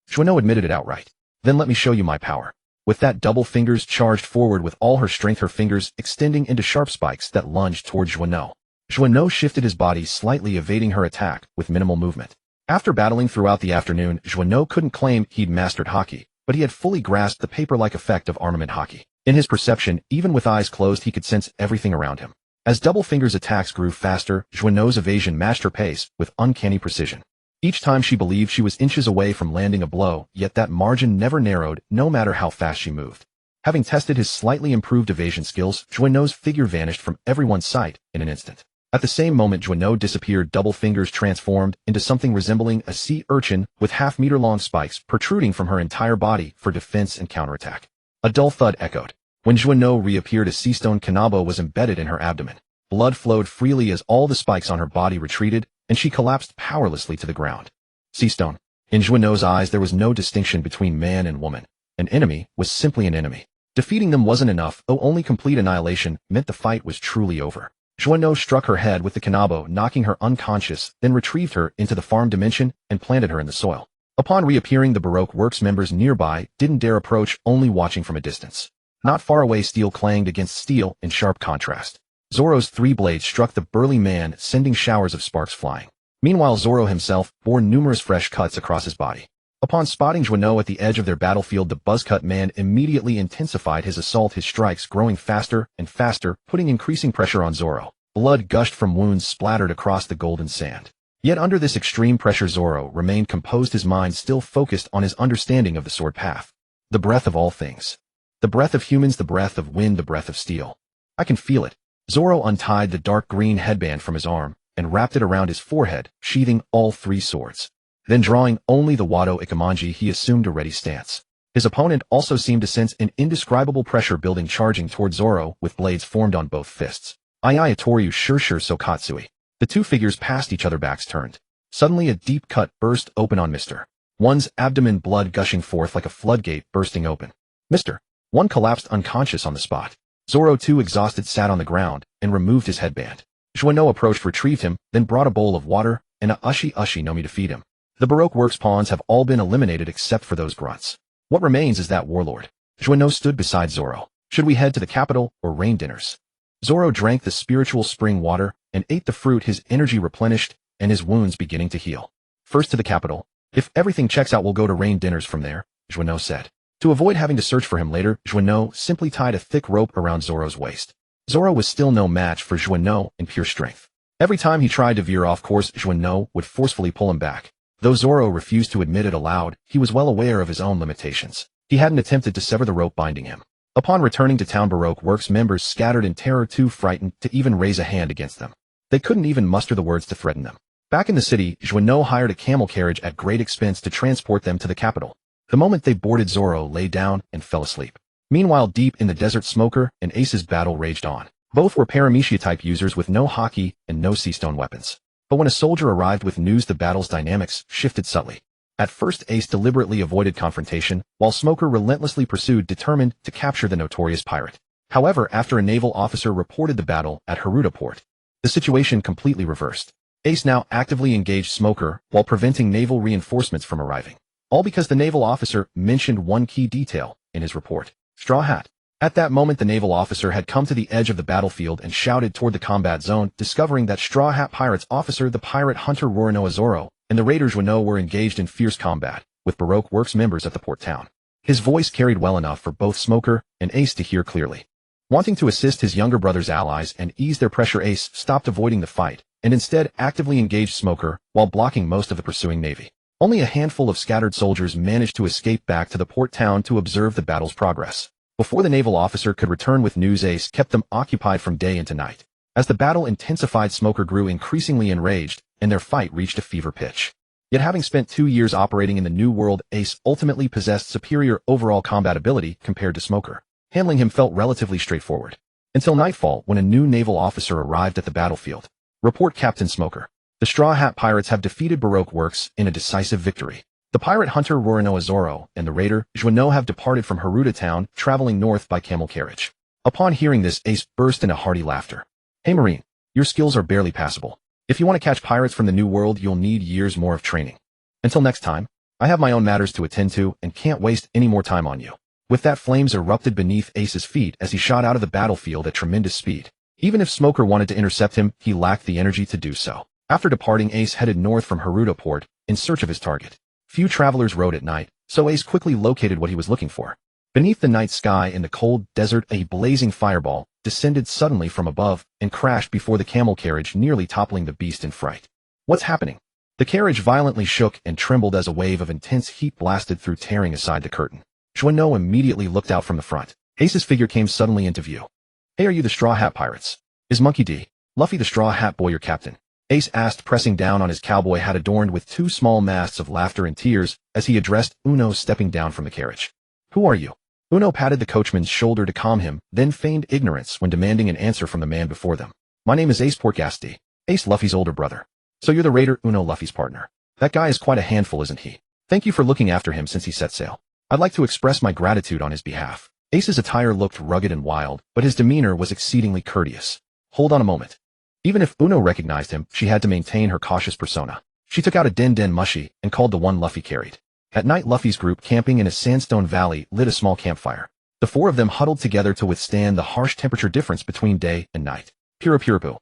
Juno admitted it outright. Then let me show you my power. With that, Double Fingers charged forward with all her strength, her fingers extending into sharp spikes that lunged toward Juno. Juno shifted his body, slightly evading her attack with minimal movement. After battling throughout the afternoon, Juno couldn't claim he'd mastered hockey, but he had fully grasped the paper-like effect of armament hockey. In his perception, even with eyes closed, he could sense everything around him. As Double Fingers' attacks grew faster, Juno's evasion matched her pace with uncanny precision. Each time she believed she was inches away from landing a blow, yet that margin never narrowed, no matter how fast she moved. Having tested his slightly improved evasion skills, Juno's figure vanished from everyone's sight in an instant. At the same moment Juno disappeared, Double Fingers transformed into something resembling a sea urchin with half-meter-long spikes protruding from her entire body for defense and counterattack. A dull thud echoed. When Juno reappeared, a sea stone kanabo was embedded in her abdomen. Blood flowed freely as all the spikes on her body retreated, and she collapsed powerlessly to the ground. Sea stone. In Juno's eyes, there was no distinction between man and woman. An enemy was simply an enemy. Defeating them wasn't enough, though only complete annihilation meant the fight was truly over. Juno struck her head with the kanabo, knocking her unconscious, then retrieved her into the farm dimension and planted her in the soil. Upon reappearing, the Baroque Works members nearby didn't dare approach, only watching from a distance. Not far away, steel clanged against steel in sharp contrast. Zoro's 3 blades struck the burly man, sending showers of sparks flying. Meanwhile, Zoro himself bore numerous fresh cuts across his body. Upon spotting Juno at the edge of their battlefield, the buzzcut man immediately intensified his assault, his strikes growing faster and faster, putting increasing pressure on Zoro. Blood gushed from wounds splattered across the golden sand. Yet under this extreme pressure, Zoro remained composed, his mind still focused on his understanding of the sword path. The breath of all things. The breath of humans, the breath of wind, the breath of steel. I can feel it. Zoro untied the dark green headband from his arm and wrapped it around his forehead, sheathing all 3 swords. Then, drawing only the Wado Ikemanji, he assumed a ready stance. His opponent also seemed to sense an indescribable pressure building, charging toward Zoro with blades formed on both fists. Ayatoryu sure Sokatsui. The 2 figures passed each other, backs turned. Suddenly a deep cut burst open on Mr. 1's abdomen, blood gushing forth like a floodgate bursting open. Mr. 1 collapsed unconscious on the spot. Zoro, too exhausted, sat on the ground and removed his headband. Juno approached, retrieved him, then brought a bowl of water and a ushi no mi to feed him. The Baroque Works pawns have all been eliminated except for those grunts. What remains is that warlord. Juno stood beside Zoro. Should we head to the capital or rain dinners? Zoro drank the spiritual spring water and ate the fruit, his energy replenished and his wounds beginning to heal. First to the capital. If everything checks out, we'll go to rain dinners from there, Juno said. To avoid having to search for him later, Juno simply tied a thick rope around Zoro's waist. Zoro was still no match for Juno in pure strength. Every time he tried to veer off course, Juno would forcefully pull him back. Though Zoro refused to admit it aloud, he was well aware of his own limitations. He hadn't attempted to sever the rope binding him. Upon returning to town, Baroque Works members scattered in terror, too frightened to even raise a hand against them. They couldn't even muster the words to threaten them. Back in the city, Juno hired a camel carriage at great expense to transport them to the capital. The moment they boarded, Zoro lay down and fell asleep. Meanwhile, deep in the desert, Smoker and Ace's battle raged on. Both were paramecia-type users with no haki and no seastone weapons. But when a soldier arrived with news, the battle's dynamics shifted subtly. At first, Ace deliberately avoided confrontation, while Smoker relentlessly pursued, determined to capture the notorious pirate. However, after a naval officer reported the battle at Haruda Port, the situation completely reversed. Ace now actively engaged Smoker while preventing naval reinforcements from arriving. All because the naval officer mentioned one key detail in his report: Straw Hat. At that moment, the naval officer had come to the edge of the battlefield and shouted toward the combat zone, discovering that Straw Hat Pirates officer, the pirate hunter Roronoa Zoro, and the raiders Juno were engaged in fierce combat with Baroque Works members at the port town. His voice carried well enough for both Smoker and Ace to hear clearly. Wanting to assist his younger brother's allies and ease their pressure, Ace stopped avoiding the fight and instead actively engaged Smoker while blocking most of the pursuing navy. Only a handful of scattered soldiers managed to escape back to the port town to observe the battle's progress. Before the naval officer could return with news, Ace kept them occupied from day into night. As the battle intensified, Smoker grew increasingly enraged, and their fight reached a fever pitch. Yet, having spent 2 years operating in the New World, Ace ultimately possessed superior overall combat ability compared to Smoker. Handling him felt relatively straightforward. Until nightfall, when a new naval officer arrived at the battlefield. Report, Captain Smoker. The Straw Hat Pirates have defeated Baroque Works in a decisive victory. The pirate hunter Roronoa Zoro and the raider Juno have departed from Haruda town, traveling north by camel carriage. Upon hearing this, Ace burst into hearty laughter. Hey Marine, your skills are barely passable. If you want to catch pirates from the New World, you'll need years more of training. Until next time, I have my own matters to attend to and can't waste any more time on you. With that, flames erupted beneath Ace's feet as he shot out of the battlefield at tremendous speed. Even if Smoker wanted to intercept him, he lacked the energy to do so. After departing, Ace headed north from Haruda Port in search of his target. Few travelers rode at night, so Ace quickly located what he was looking for. Beneath the night sky in the cold desert, a blazing fireball descended suddenly from above and crashed before the camel carriage, nearly toppling the beast in fright. What's happening? The carriage violently shook and trembled as a wave of intense heat blasted through, tearing aside the curtain. Juno immediately looked out from the front. Ace's figure came suddenly into view. Hey, are you the Straw Hat Pirates? Is Monkey D. Luffy the Straw Hat Boy your captain? Ace asked, pressing down on his cowboy hat adorned with 2 small masks of laughter and tears as he addressed Uno stepping down from the carriage. Who are you? Uno patted the coachman's shoulder to calm him, then feigned ignorance when demanding an answer from the man before them. My name is Ace Portgasti, Ace Luffy's older brother. So you're the raider Uno, Luffy's partner. That guy is quite a handful, isn't he? Thank you for looking after him since he set sail. I'd like to express my gratitude on his behalf. Ace's attire looked rugged and wild, but his demeanor was exceedingly courteous. Hold on a moment. Even if Uno recognized him, she had to maintain her cautious persona. She took out a den mushi and called the one Luffy carried. At night, Luffy's group, camping in a sandstone valley, lit a small campfire. The 4 of them huddled together to withstand the harsh temperature difference between day and night. Pirapu.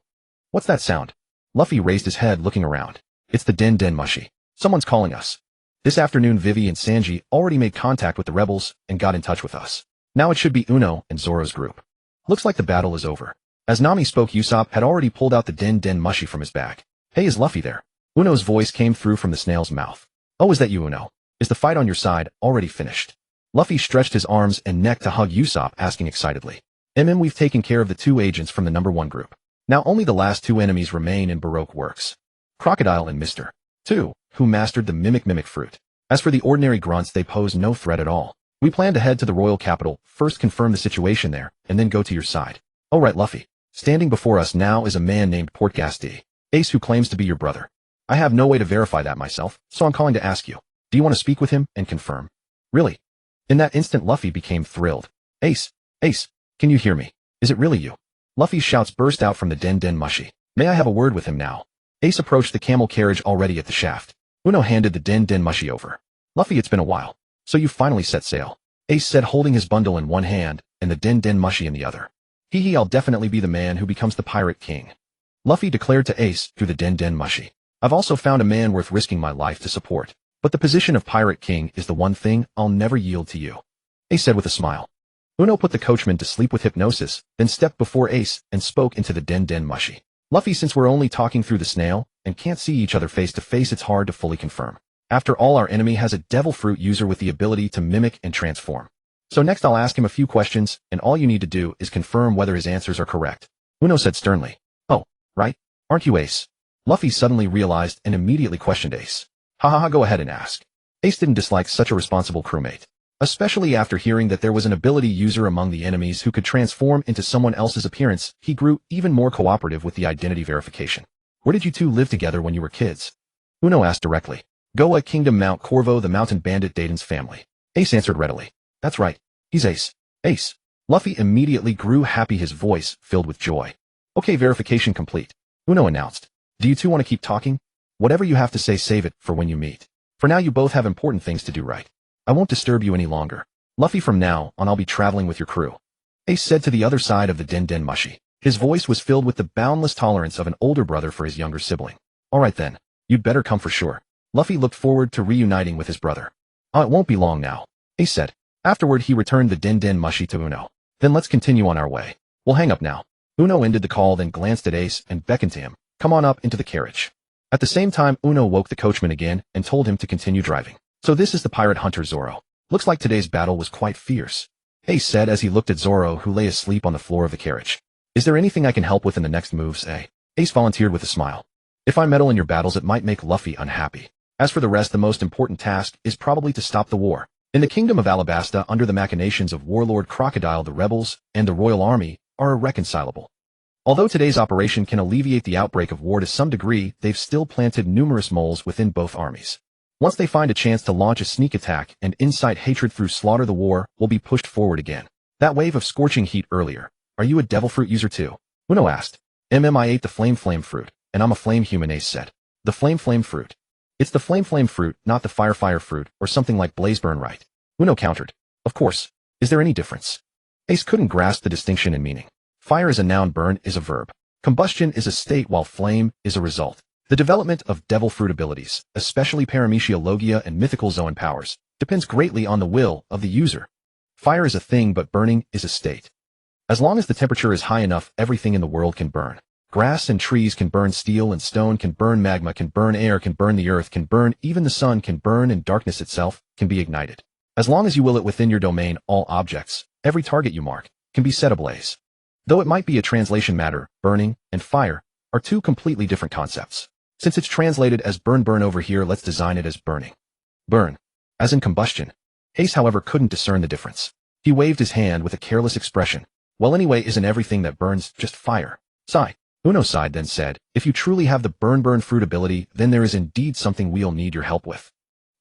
What's that sound? Luffy raised his head, looking around. It's the den mushi. Someone's calling us. This afternoon, Vivi and Sanji already made contact with the rebels and got in touch with us. Now it should be Uno and Zoro's group. Looks like the battle is over. As Nami spoke, Usopp had already pulled out the den mushi from his bag. Hey, is Luffy there? Uno's voice came through from the snail's mouth. Oh, is that you, Uno? Is the fight on your side already finished? Luffy stretched his arms and neck to hug Usopp, asking excitedly. We've taken care of the 2 agents from the number 1 group. Now only the last 2 enemies remain in Baroque Works. Crocodile and Mr. 2, who mastered the mimic fruit. As for the ordinary grunts, they pose no threat at all. We plan to head to the royal capital, first confirm the situation there, and then go to your side. Oh right, Luffy. Standing before us now is a man named Portgasti, Ace, who claims to be your brother. I have no way to verify that myself, so I'm calling to ask you. Do you want to speak with him and confirm? Really? In that instant, Luffy became thrilled. Ace, can you hear me? Is it really you? Luffy's shouts burst out from the den mushi. May I have a word with him now? Ace approached the camel carriage already at the shaft. Uno handed the den mushi over. Luffy, it's been a while. So you finally set sail. Ace said, holding his bundle in one hand and the den mushi in the other. I'll definitely be the man who becomes the pirate king. Luffy declared to Ace through the den mushi. I've also found a man worth risking my life to support. But the position of pirate king is the one thing I'll never yield to you. Ace said with a smile. Uno put the coachman to sleep with hypnosis, then stepped before Ace and spoke into the den mushi. Luffy, since we're only talking through the snail and can't see each other face to face, it's hard to fully confirm. After all, our enemy has a devil fruit user with the ability to mimic and transform. So next I'll ask him a few questions, and all you need to do is confirm whether his answers are correct. Uno said sternly. Oh, right? Aren't you Ace? Luffy suddenly realized and immediately questioned Ace. Go ahead and ask. Ace didn't dislike such a responsible crewmate, especially after hearing that there was an ability user among the enemies who could transform into someone else's appearance. He grew even more cooperative with the identity verification. Where did you two live together when you were kids? Uno asked directly. Goa Kingdom, Mount Corvo, the mountain bandit Dayton's family. Ace answered readily. That's right. He's Ace. Ace. Luffy immediately grew happy, his voice filled with joy. Okay, verification complete. Uno announced. Do you two want to keep talking? Whatever you have to say, save it for when you meet. For now, you both have important things to do, right? I won't disturb you any longer. Luffy, from now on I'll be traveling with your crew. Ace said to the other side of the Den Den Mushi. His voice was filled with the boundless tolerance of an older brother for his younger sibling. All right then. You'd better come for sure. Luffy looked forward to reuniting with his brother. It won't be long now, Ace said. Afterward, he returned the Den Den Mushi to Uno. Then let's continue on our way. We'll hang up now. Uno ended the call, then glanced at Ace and beckoned to him. Come on up into the carriage. At the same time, Uno woke the coachman again and told him to continue driving. So this is the pirate hunter Zoro. Looks like today's battle was quite fierce, Ace said as he looked at Zoro, who lay asleep on the floor of the carriage. Is there anything I can help with in the next moves, eh? Ace volunteered with a smile. If I meddle in your battles, it might make Luffy unhappy. As for the rest, the most important task is probably to stop the war. In the kingdom of Alabasta, under the machinations of Warlord Crocodile, the rebels and the royal army are irreconcilable. Although today's operation can alleviate the outbreak of war to some degree, they've still planted numerous moles within both armies. Once they find a chance to launch a sneak attack and incite hatred through slaughter, the war will be pushed forward again. That wave of scorching heat earlier. Are you a devil fruit user too? Uno asked. I ate the flame fruit, and I'm a flame human, Ace said. The flame fruit. It's the flame fruit, not the fire fruit, or something like blazeburn, right? Uno countered. Of course. Is there any difference? Ace couldn't grasp the distinction in meaning. Fire is a noun, burn is a verb. Combustion is a state, while flame is a result. The development of devil fruit abilities, especially paramecia logia and mythical zoan powers, depends greatly on the will of the user. Fire is a thing, but burning is a state. As long as the temperature is high enough, everything in the world can burn. Grass and trees can burn, steel and stone can burn, magma can burn, air can burn, the earth can burn, even the sun can burn, and darkness itself can be ignited. As long as you will it within your domain, all objects, every target you mark, can be set ablaze. Though it might be a translation matter, burning and fire are two completely different concepts. Since it's translated as burn over here, let's design it as burning. Burn, as in combustion. Ace, however, couldn't discern the difference. He waved his hand with a careless expression. Well, anyway, isn't everything that burns just fire? Sigh. Uno sighed, then said, if you truly have the burn fruit ability, then there is indeed something we'll need your help with.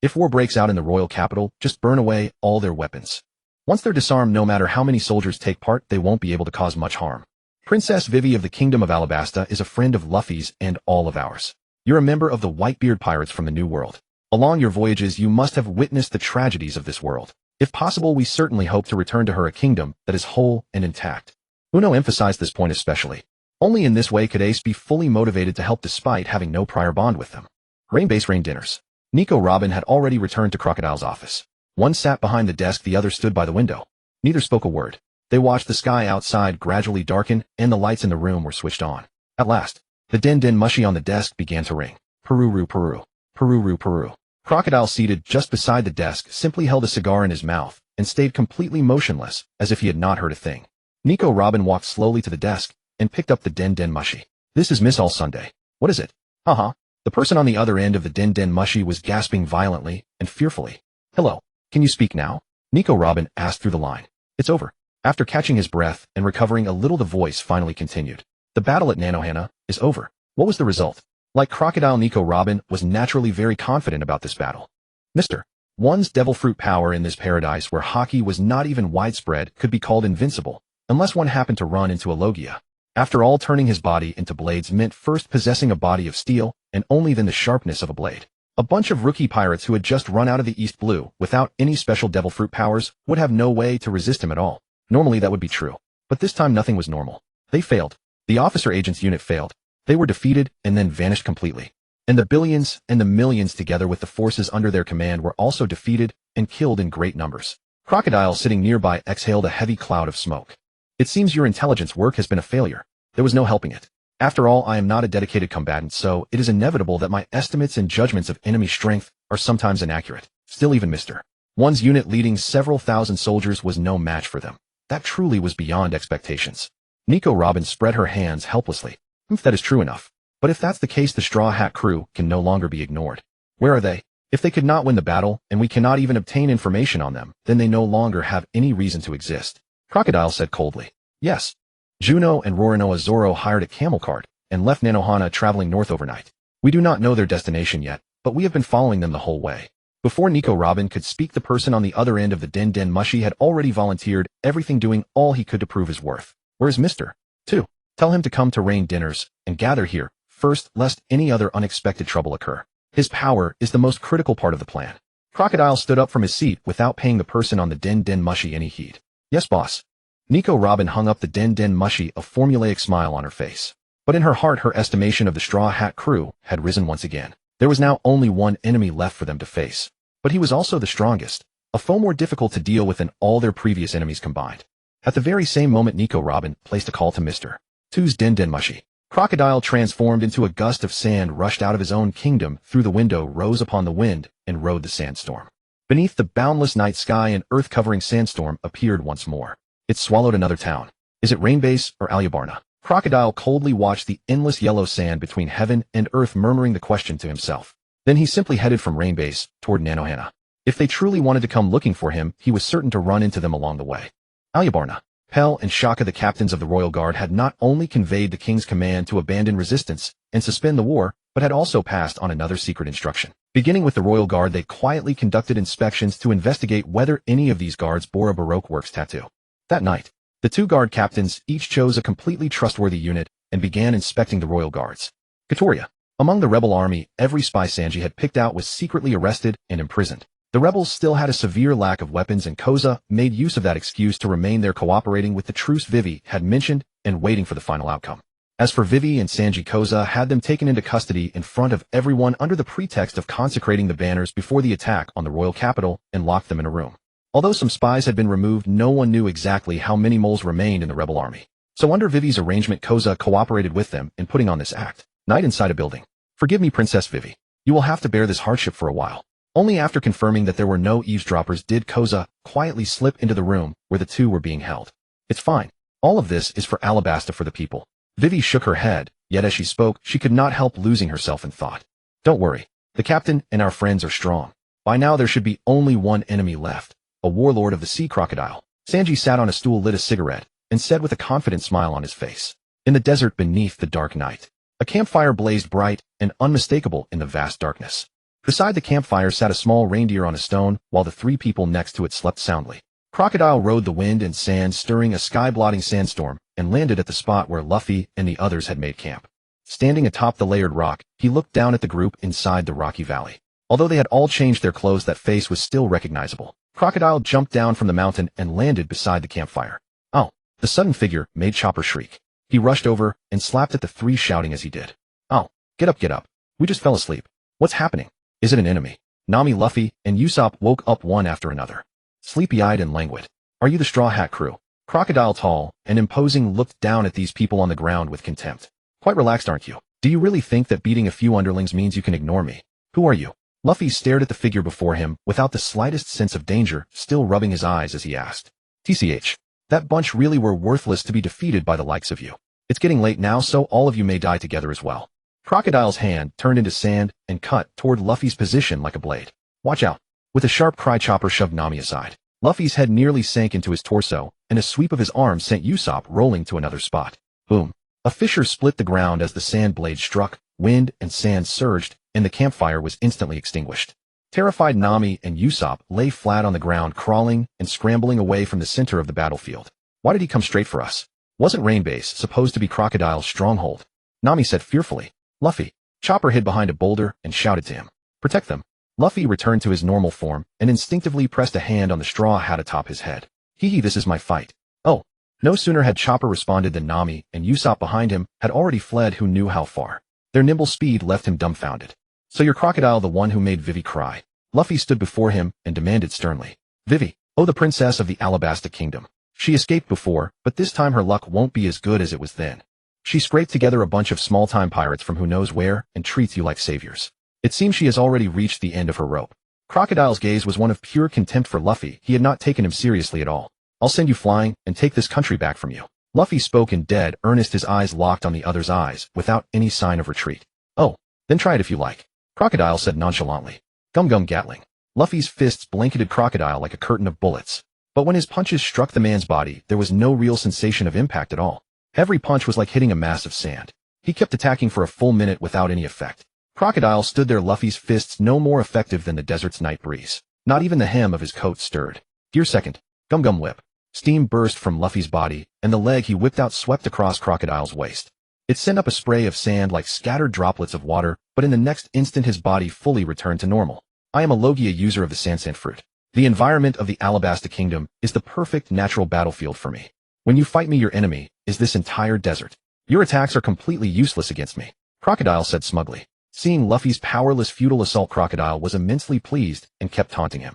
If war breaks out in the royal capital, just burn away all their weapons. Once they're disarmed, no matter how many soldiers take part, they won't be able to cause much harm. Princess Vivi of the Kingdom of Alabasta is a friend of Luffy's and all of ours. You're a member of the Whitebeard Pirates from the New World. Along your voyages, you must have witnessed the tragedies of this world. If possible, we certainly hope to return to her a kingdom that is whole and intact. Uno emphasized this point especially. Only in this way could Ace be fully motivated to help despite having no prior bond with them. Rain-based rain dinners. Nico Robin had already returned to Crocodile's office. One sat behind the desk, the other stood by the window. Neither spoke a word. They watched the sky outside gradually darken, and the lights in the room were switched on. At last, the Den Den Mushi on the desk began to ring. Peruru Peru. Peruru Peru. Crocodile, seated just beside the desk, simply held a cigar in his mouth and stayed completely motionless, as if he had not heard a thing. Nico Robin walked slowly to the desk and picked up the Den Den Mushi. This is Miss All Sunday. What is it? Haha. The person on the other end of the Den Den Mushi was gasping violently and fearfully. Hello. Can you speak now? Nico Robin asked through the line. It's over. After catching his breath and recovering a little, the voice finally continued. The battle at Nanohana is over. What was the result? Like Crocodile, Nico Robin was naturally very confident about this battle. Mr. One's devil fruit power in this paradise where hockey was not even widespread could be called invincible, unless one happened to run into a Logia. After all, turning his body into blades meant first possessing a body of steel, and only then the sharpness of a blade. A bunch of rookie pirates who had just run out of the East Blue without any special devil fruit powers would have no way to resist him at all. Normally that would be true. But this time nothing was normal. They failed. The officer agent's unit failed. They were defeated and then vanished completely. And the billions and the millions together with the forces under their command were also defeated and killed in great numbers. Crocodile, sitting nearby, exhaled a heavy cloud of smoke. It seems your intelligence work has been a failure. There was no helping it. After all, I am not a dedicated combatant, so it is inevitable that my estimates and judgments of enemy strength are sometimes inaccurate. Still, even Mr. One's unit leading several thousand soldiers was no match for them. That truly was beyond expectations. Nico Robin spread her hands helplessly. That is true enough. But if that's the case, the Straw Hat crew can no longer be ignored. Where are they? If they could not win the battle, and we cannot even obtain information on them, then they no longer have any reason to exist. Crocodile said coldly. Yes. Juno and Roronoa Zoro hired a camel cart and left Nanohana traveling north overnight. We do not know their destination yet, but we have been following them the whole way. Before Nico Robin could speak, the person on the other end of the Den Den Mushi had already volunteered everything, doing all he could to prove his worth. Where is Mr. 2? Tell him to come to Rain Dinners and gather here first, lest any other unexpected trouble occur. His power is the most critical part of the plan. Crocodile stood up from his seat without paying the person on the Den Den Mushi any heed. Yes, boss. Nico Robin hung up the Den Den Mushi, a formulaic smile on her face. But in her heart, her estimation of the Straw Hat crew had risen once again. There was now only one enemy left for them to face. But he was also the strongest, a foe more difficult to deal with than all their previous enemies combined. At the very same moment, Nico Robin placed a call to Mr. 2's Den Den Mushi. Crocodile, transformed into a gust of sand, rushed out of his own kingdom through the window, rose upon the wind, and rode the sandstorm. Beneath the boundless night sky, an earth-covering sandstorm appeared once more. It swallowed another town. Is it Rainbase or Alyabarna? Crocodile coldly watched the endless yellow sand between heaven and earth, murmuring the question to himself. Then he simply headed from Rainbase toward Nanohana. If they truly wanted to come looking for him, he was certain to run into them along the way. Alyabarna. Pell and Shaka, the captains of the Royal Guard, had not only conveyed the king's command to abandon resistance and suspend the war, but had also passed on another secret instruction. Beginning with the Royal Guard, they quietly conducted inspections to investigate whether any of these guards bore a Baroque works tattoo. That night, the two guard captains each chose a completely trustworthy unit and began inspecting the Royal Guards. Katoria. Among the rebel army, every spy Sanji had picked out was secretly arrested and imprisoned. The rebels still had a severe lack of weapons, and Koza made use of that excuse to remain there, cooperating with the truce Vivi had mentioned and waiting for the final outcome. As for Vivi and Sanji, Koza had them taken into custody in front of everyone under the pretext of consecrating the banners before the attack on the royal capital and locked them in a room. Although some spies had been removed, no one knew exactly how many moles remained in the rebel army. So under Vivi's arrangement, Koza cooperated with them in putting on this act. Night inside a building. Forgive me, Princess Vivi. You will have to bear this hardship for a while. Only after confirming that there were no eavesdroppers did Koza quietly slip into the room where the two were being held. It's fine. All of this is for Alabasta, for the people. Vivi shook her head, yet as she spoke, she could not help losing herself in thought. Don't worry. The captain and our friends are strong. By now there should be only one enemy left, a warlord of the sea crocodile. Sanji sat on a stool, lit a cigarette, and said with a confident smile on his face. In the desert beneath the dark night, a campfire blazed bright and unmistakable in the vast darkness. Beside the campfire sat a small reindeer on a stone, while the three people next to it slept soundly. Crocodile rode the wind and sand, stirring a sky-blotting sandstorm, and landed at the spot where Luffy and the others had made camp. Standing atop the layered rock, he looked down at the group inside the rocky valley. Although they had all changed their clothes, that face was still recognizable. Crocodile jumped down from the mountain and landed beside the campfire. Oh! The sudden figure made Chopper shriek. He rushed over and slapped at the three, shouting as he did. Oh! Get up, get up. We just fell asleep. What's happening? Is it an enemy? Nami, Luffy, and Usopp woke up one after another, sleepy-eyed and languid. Are you the Straw Hat crew? Crocodile, tall and imposing, looked down at these people on the ground with contempt. Quite relaxed, aren't you? Do you really think that beating a few underlings means you can ignore me? Who are you? Luffy stared at the figure before him without the slightest sense of danger, still rubbing his eyes as he asked. TCH. That bunch really were worthless to be defeated by the likes of you. It's getting late now, so all of you may die together as well. Crocodile's hand turned into sand and cut toward Luffy's position like a blade. Watch out. With a sharp cry, Chopper shoved Nami aside. Luffy's head nearly sank into his torso, and a sweep of his arm sent Usopp rolling to another spot. Boom. A fissure split the ground as the sand blade struck, wind and sand surged, and the campfire was instantly extinguished. Terrified Nami and Usopp lay flat on the ground, crawling and scrambling away from the center of the battlefield. Why did he come straight for us? Wasn't Rainbase supposed to be Crocodile's stronghold? Nami said fearfully. Luffy. Chopper hid behind a boulder and shouted to him. Protect them. Luffy returned to his normal form and instinctively pressed a hand on the straw hat atop his head. Hee, this is my fight. Oh. No sooner had Chopper responded than Nami and Usopp behind him had already fled, who knew how far. Their nimble speed left him dumbfounded. So you're Crocodile, the one who made Vivi cry? Luffy stood before him and demanded sternly. Vivi. Oh, the princess of the Alabasta Kingdom. She escaped before, but this time her luck won't be as good as it was then. She scraped together a bunch of small-time pirates from who knows where and treats you like saviors. It seems she has already reached the end of her rope. Crocodile's gaze was one of pure contempt for Luffy. He had not taken him seriously at all. I'll send you flying and take this country back from you. Luffy spoke in dead earnest, his eyes locked on the other's eyes without any sign of retreat. Oh, then try it if you like. Crocodile said nonchalantly. Gum Gum Gatling. Luffy's fists blanketed Crocodile like a curtain of bullets. But when his punches struck the man's body, there was no real sensation of impact at all. Every punch was like hitting a mass of sand. He kept attacking for a full minute without any effect. Crocodile stood there, Luffy's fists no more effective than the desert's night breeze. Not even the hem of his coat stirred. Gear second. Gum Gum Whip. Steam burst from Luffy's body, and the leg he whipped out swept across Crocodile's waist. It sent up a spray of sand like scattered droplets of water, but in the next instant his body fully returned to normal. I am a Logia user of the Sand fruit. The environment of the Alabasta Kingdom is the perfect natural battlefield for me. When you fight me, your enemy is this entire desert. Your attacks are completely useless against me, Crocodile said smugly. Seeing Luffy's powerless futile assault, Crocodile was immensely pleased and kept taunting him.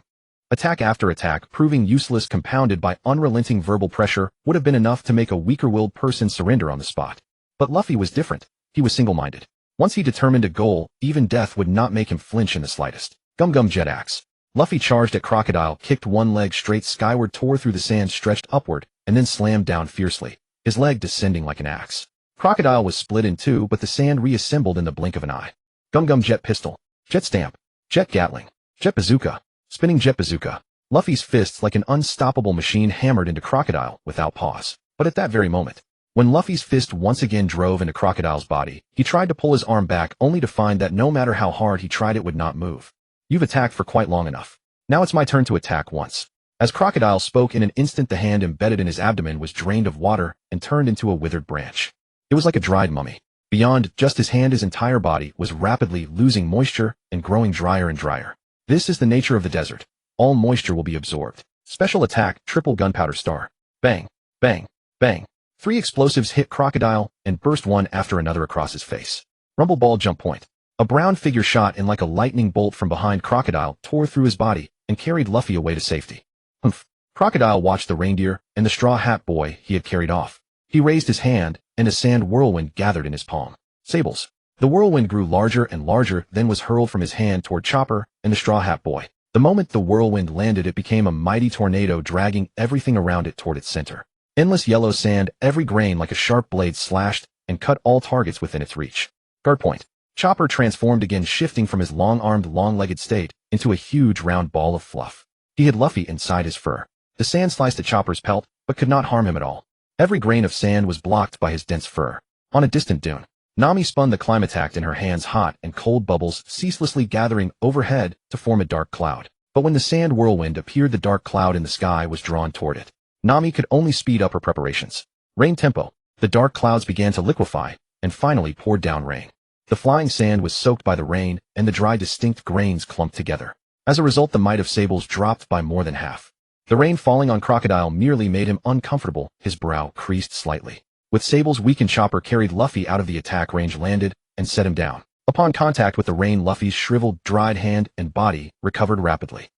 Attack after attack, proving useless, compounded by unrelenting verbal pressure, would have been enough to make a weaker-willed person surrender on the spot. But Luffy was different. He was single-minded. Once he determined a goal, even death would not make him flinch in the slightest. Gum Gum Jet Axe. Luffy charged at Crocodile, kicked one leg straight skyward, tore through the sand, stretched upward, and then slammed down fiercely, his leg descending like an axe. Crocodile was split in two, but the sand reassembled in the blink of an eye. Gum Gum Jet Pistol. Jet Stamp. Jet Gatling. Jet Bazooka. Spinning Jet Bazooka. Luffy's fists like an unstoppable machine hammered into Crocodile without pause. But at that very moment, when Luffy's fist once again drove into Crocodile's body, he tried to pull his arm back only to find that no matter how hard he tried it would not move. You've attacked for quite long enough. Now it's my turn to attack once. As Crocodile spoke, in an instant the hand embedded in his abdomen was drained of water and turned into a withered branch. It was like a dried mummy. Beyond just his hand, his entire body was rapidly losing moisture and growing drier and drier. This is the nature of the desert. All moisture will be absorbed. Special attack, triple gunpowder star. Bang, bang, bang. 3 explosives hit Crocodile and burst one after another across his face. Rumble ball jump point. A brown figure shot in like a lightning bolt from behind Crocodile, tore through his body, and carried Luffy away to safety. Humph. Crocodile watched the reindeer and the straw hat boy he had carried off. He raised his hand, and a sand whirlwind gathered in his palm. Sables. The whirlwind grew larger and larger, then was hurled from his hand toward Chopper and the straw hat boy. The moment the whirlwind landed, it became a mighty tornado, dragging everything around it toward its center. Endless yellow sand, every grain like a sharp blade, slashed and cut all targets within its reach. Guard point. Chopper transformed again, shifting from his long-armed, long-legged state into a huge round ball of fluff. He hid Luffy inside his fur. The sand sliced at Chopper's pelt, but could not harm him at all. Every grain of sand was blocked by his dense fur. On a distant dune, Nami spun the Climattact in her hands, hot and cold bubbles ceaselessly gathering overhead to form a dark cloud. But when the sand whirlwind appeared, the dark cloud in the sky was drawn toward it. Nami could only speed up her preparations. Rain tempo. The dark clouds began to liquefy, and finally poured down rain. The flying sand was soaked by the rain, and the dry distinct grains clumped together. As a result, the might of Sables dropped by more than half. The rain falling on Crocodile merely made him uncomfortable, his brow creased slightly. With Sables weakened, Chopper carried Luffy out of the attack range, landed, and set him down. Upon contact with the rain, Luffy's shriveled, dried hand and body recovered rapidly.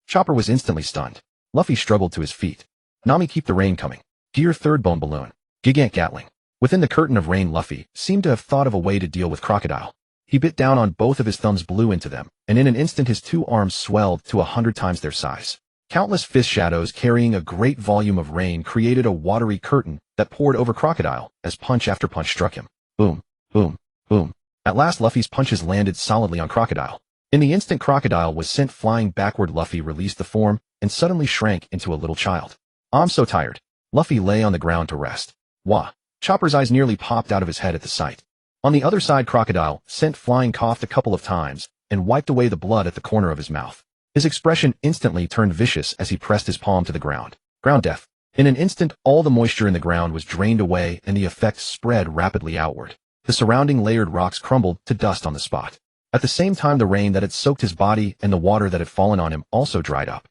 Chopper was instantly stunned. Luffy struggled to his feet. Nami, keep the rain coming. Gear third bone balloon. Gigant Gatling. Within the curtain of rain, Luffy seemed to have thought of a way to deal with Crocodile. He bit down on both of his thumbs, blew into them, and in an instant his 2 arms swelled to 100 times their size. Countless fist shadows carrying a great volume of rain created a watery curtain that poured over Crocodile as punch after punch struck him. Boom, boom, boom. At last Luffy's punches landed solidly on Crocodile. In the instant Crocodile was sent flying backward, Luffy released the form and suddenly shrank into a little child. I'm so tired. Luffy lay on the ground to rest. Wah! Chopper's eyes nearly popped out of his head at the sight. On the other side, Crocodile, sent flying, coughed a couple of times and wiped away the blood at the corner of his mouth. His expression instantly turned vicious as he pressed his palm to the ground. Ground death. In an instant, all the moisture in the ground was drained away and the effect spread rapidly outward. The surrounding layered rocks crumbled to dust on the spot. At the same time, the rain that had soaked his body and the water that had fallen on him also dried up.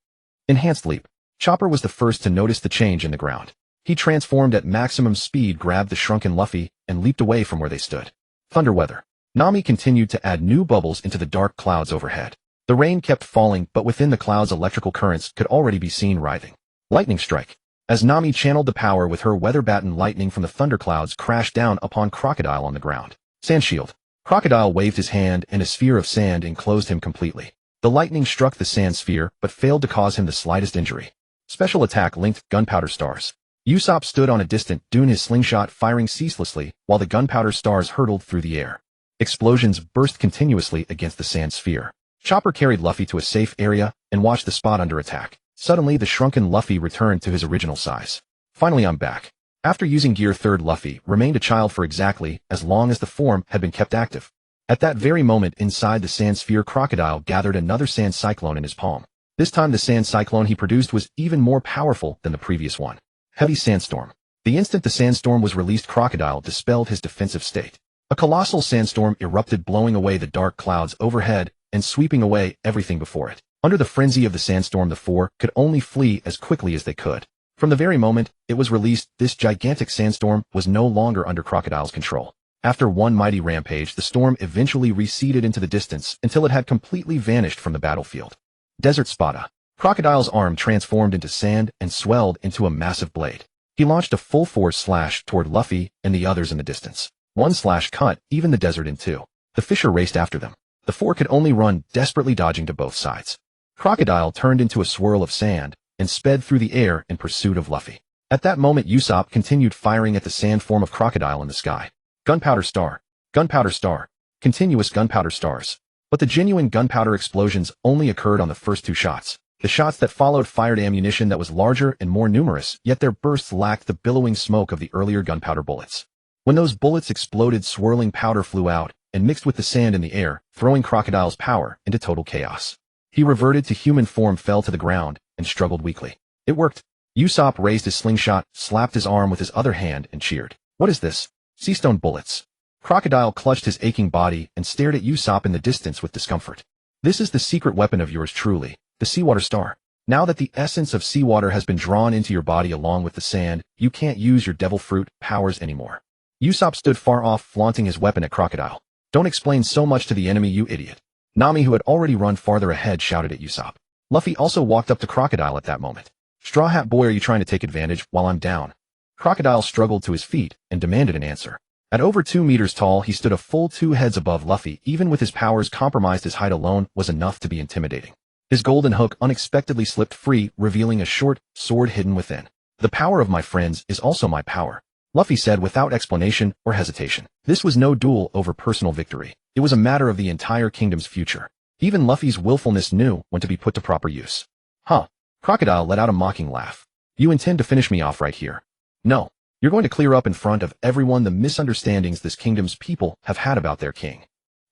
Enhanced leap. Chopper was the first to notice the change in the ground. He transformed at maximum speed, grabbed the shrunken Luffy, and leaped away from where they stood. Thunder weather. Nami continued to add new bubbles into the dark clouds overhead. The rain kept falling, but within the clouds electrical currents could already be seen writhing. Lightning strike. As Nami channeled the power with her weather baton, lightning from the thunderclouds crashed down upon Crocodile on the ground. Sand shield. Crocodile waved his hand and a sphere of sand enclosed him completely. The lightning struck the sand sphere, but failed to cause him the slightest injury. Special attack linked gunpowder stars. Usopp stood on a distant dune, his slingshot firing ceaselessly while the gunpowder stars hurtled through the air. Explosions burst continuously against the sand sphere. Chopper carried Luffy to a safe area and watched the spot under attack. Suddenly, the shrunken Luffy returned to his original size. Finally, I'm back. After using Gear 3rd, Luffy remained a child for exactly as long as the form had been kept active. At that very moment, inside the sand sphere, Crocodile gathered another sand cyclone in his palm. This time, the sand cyclone he produced was even more powerful than the previous one. Heavy sandstorm. The instant the sandstorm was released, Crocodile dispelled his defensive state. A colossal sandstorm erupted, blowing away the dark clouds overhead and sweeping away everything before it. Under the frenzy of the sandstorm, the four could only flee as quickly as they could. From the very moment it was released, this gigantic sandstorm was no longer under Crocodile's control. After one mighty rampage, the storm eventually receded into the distance until it had completely vanished from the battlefield. Desert Spada. Crocodile's arm transformed into sand and swelled into a massive blade. He launched a full-force slash toward Luffy and the others in the distance. One slash cut even the desert in two. The fisher raced after them. The four could only run, desperately dodging to both sides. Crocodile turned into a swirl of sand and sped through the air in pursuit of Luffy. At that moment, Usopp continued firing at the sand form of Crocodile in the sky. Gunpowder star. Gunpowder star. Continuous gunpowder stars. But the genuine gunpowder explosions only occurred on the first two shots. The shots that followed fired ammunition that was larger and more numerous, yet their bursts lacked the billowing smoke of the earlier gunpowder bullets. When those bullets exploded, swirling powder flew out and mixed with the sand in the air, throwing Crocodile's power into total chaos. He reverted to human form, fell to the ground, and struggled weakly. It worked. Usopp raised his slingshot, slapped his arm with his other hand, and cheered. What is this? Seastone bullets. Crocodile clutched his aching body and stared at Usopp in the distance with discomfort. This is the secret weapon of yours truly, the seawater star. Now that the essence of seawater has been drawn into your body along with the sand, you can't use your devil fruit powers anymore. Usopp stood far off, flaunting his weapon at Crocodile. Don't explain so much to the enemy, you idiot. Nami, who had already run farther ahead, shouted at Usopp. Luffy also walked up to Crocodile at that moment. Straw Hat Boy, are you trying to take advantage while I'm down? Crocodile struggled to his feet and demanded an answer. At over 2 meters tall, he stood a full 2 heads above Luffy. Even with his powers compromised, his height alone was enough to be intimidating. His golden hook unexpectedly slipped free, revealing a short sword hidden within. The power of my friends is also my power, Luffy said without explanation or hesitation. This was no duel over personal victory. It was a matter of the entire kingdom's future. Even Luffy's willfulness knew when to be put to proper use. Huh? Crocodile let out a mocking laugh. You intend to finish me off right here? No. You're going to clear up in front of everyone the misunderstandings this kingdom's people have had about their king.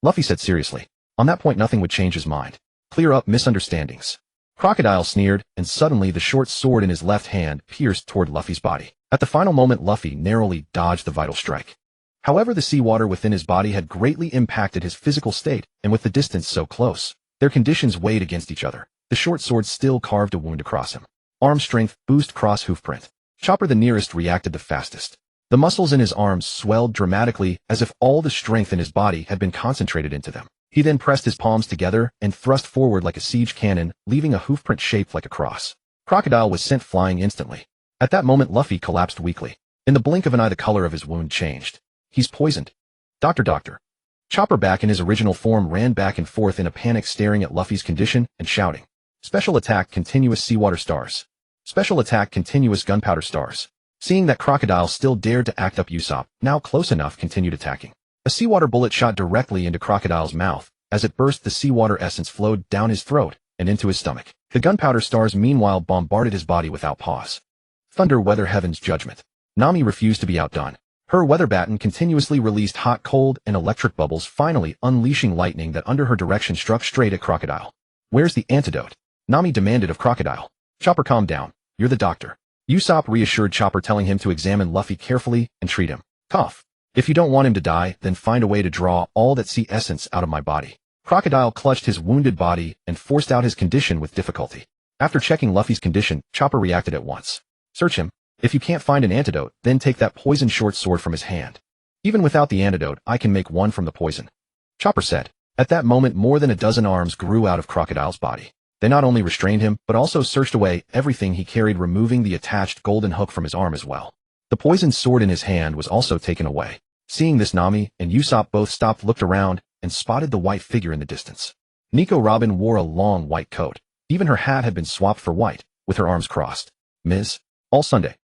Luffy said seriously. On that point, nothing would change his mind. Clear up misunderstandings. Crocodile sneered, and suddenly the short sword in his left hand pierced toward Luffy's body. At the final moment, Luffy narrowly dodged the vital strike. However, the seawater within his body had greatly impacted his physical state, and with the distance so close, their conditions weighed against each other. The short sword still carved a wound across him. Arm strength, boost, cross hoofprint. Chopper, the nearest, reacted the fastest. The muscles in his arms swelled dramatically as if all the strength in his body had been concentrated into them. He then pressed his palms together and thrust forward like a siege cannon, leaving a hoofprint shaped like a cross. Crocodile was sent flying instantly. At that moment, Luffy collapsed weakly. In the blink of an eye, the color of his wound changed. He's poisoned. Doctor. Chopper, back in his original form, ran back and forth in a panic, staring at Luffy's condition and shouting. Special attack, continuous seawater stars. Special attack, continuous gunpowder stars. Seeing that Crocodile still dared to act up, Usopp, now close enough, continued attacking. A seawater bullet shot directly into Crocodile's mouth. As it burst, the seawater essence flowed down his throat and into his stomach. The gunpowder stars, meanwhile, bombarded his body without pause. Thunder, weather, heaven's judgment. Nami refused to be outdone. Her weather baton continuously released hot, cold, and electric bubbles, finally unleashing lightning that under her direction struck straight at Crocodile. Where's the antidote? Nami demanded of Crocodile. Chopper, calm down. You're the doctor. Usopp reassured Chopper, telling him to examine Luffy carefully and treat him. Cough. If you don't want him to die, then find a way to draw all that sea essence out of my body. Crocodile clutched his wounded body and forced out his condition with difficulty. After checking Luffy's condition, Chopper reacted at once. Search him. If you can't find an antidote, then take that poisoned short sword from his hand. Even without the antidote, I can make one from the poison, Chopper said. At that moment, more than a dozen arms grew out of Crocodile's body. They not only restrained him, but also searched away everything he carried, removing the attached golden hook from his arm as well. The poisoned sword in his hand was also taken away. Seeing this, Nami and Usopp both stopped, looked around, and spotted the white figure in the distance. Nico Robin wore a long white coat. Even her hat had been swapped for white, with her arms crossed. Ms. All Sunday.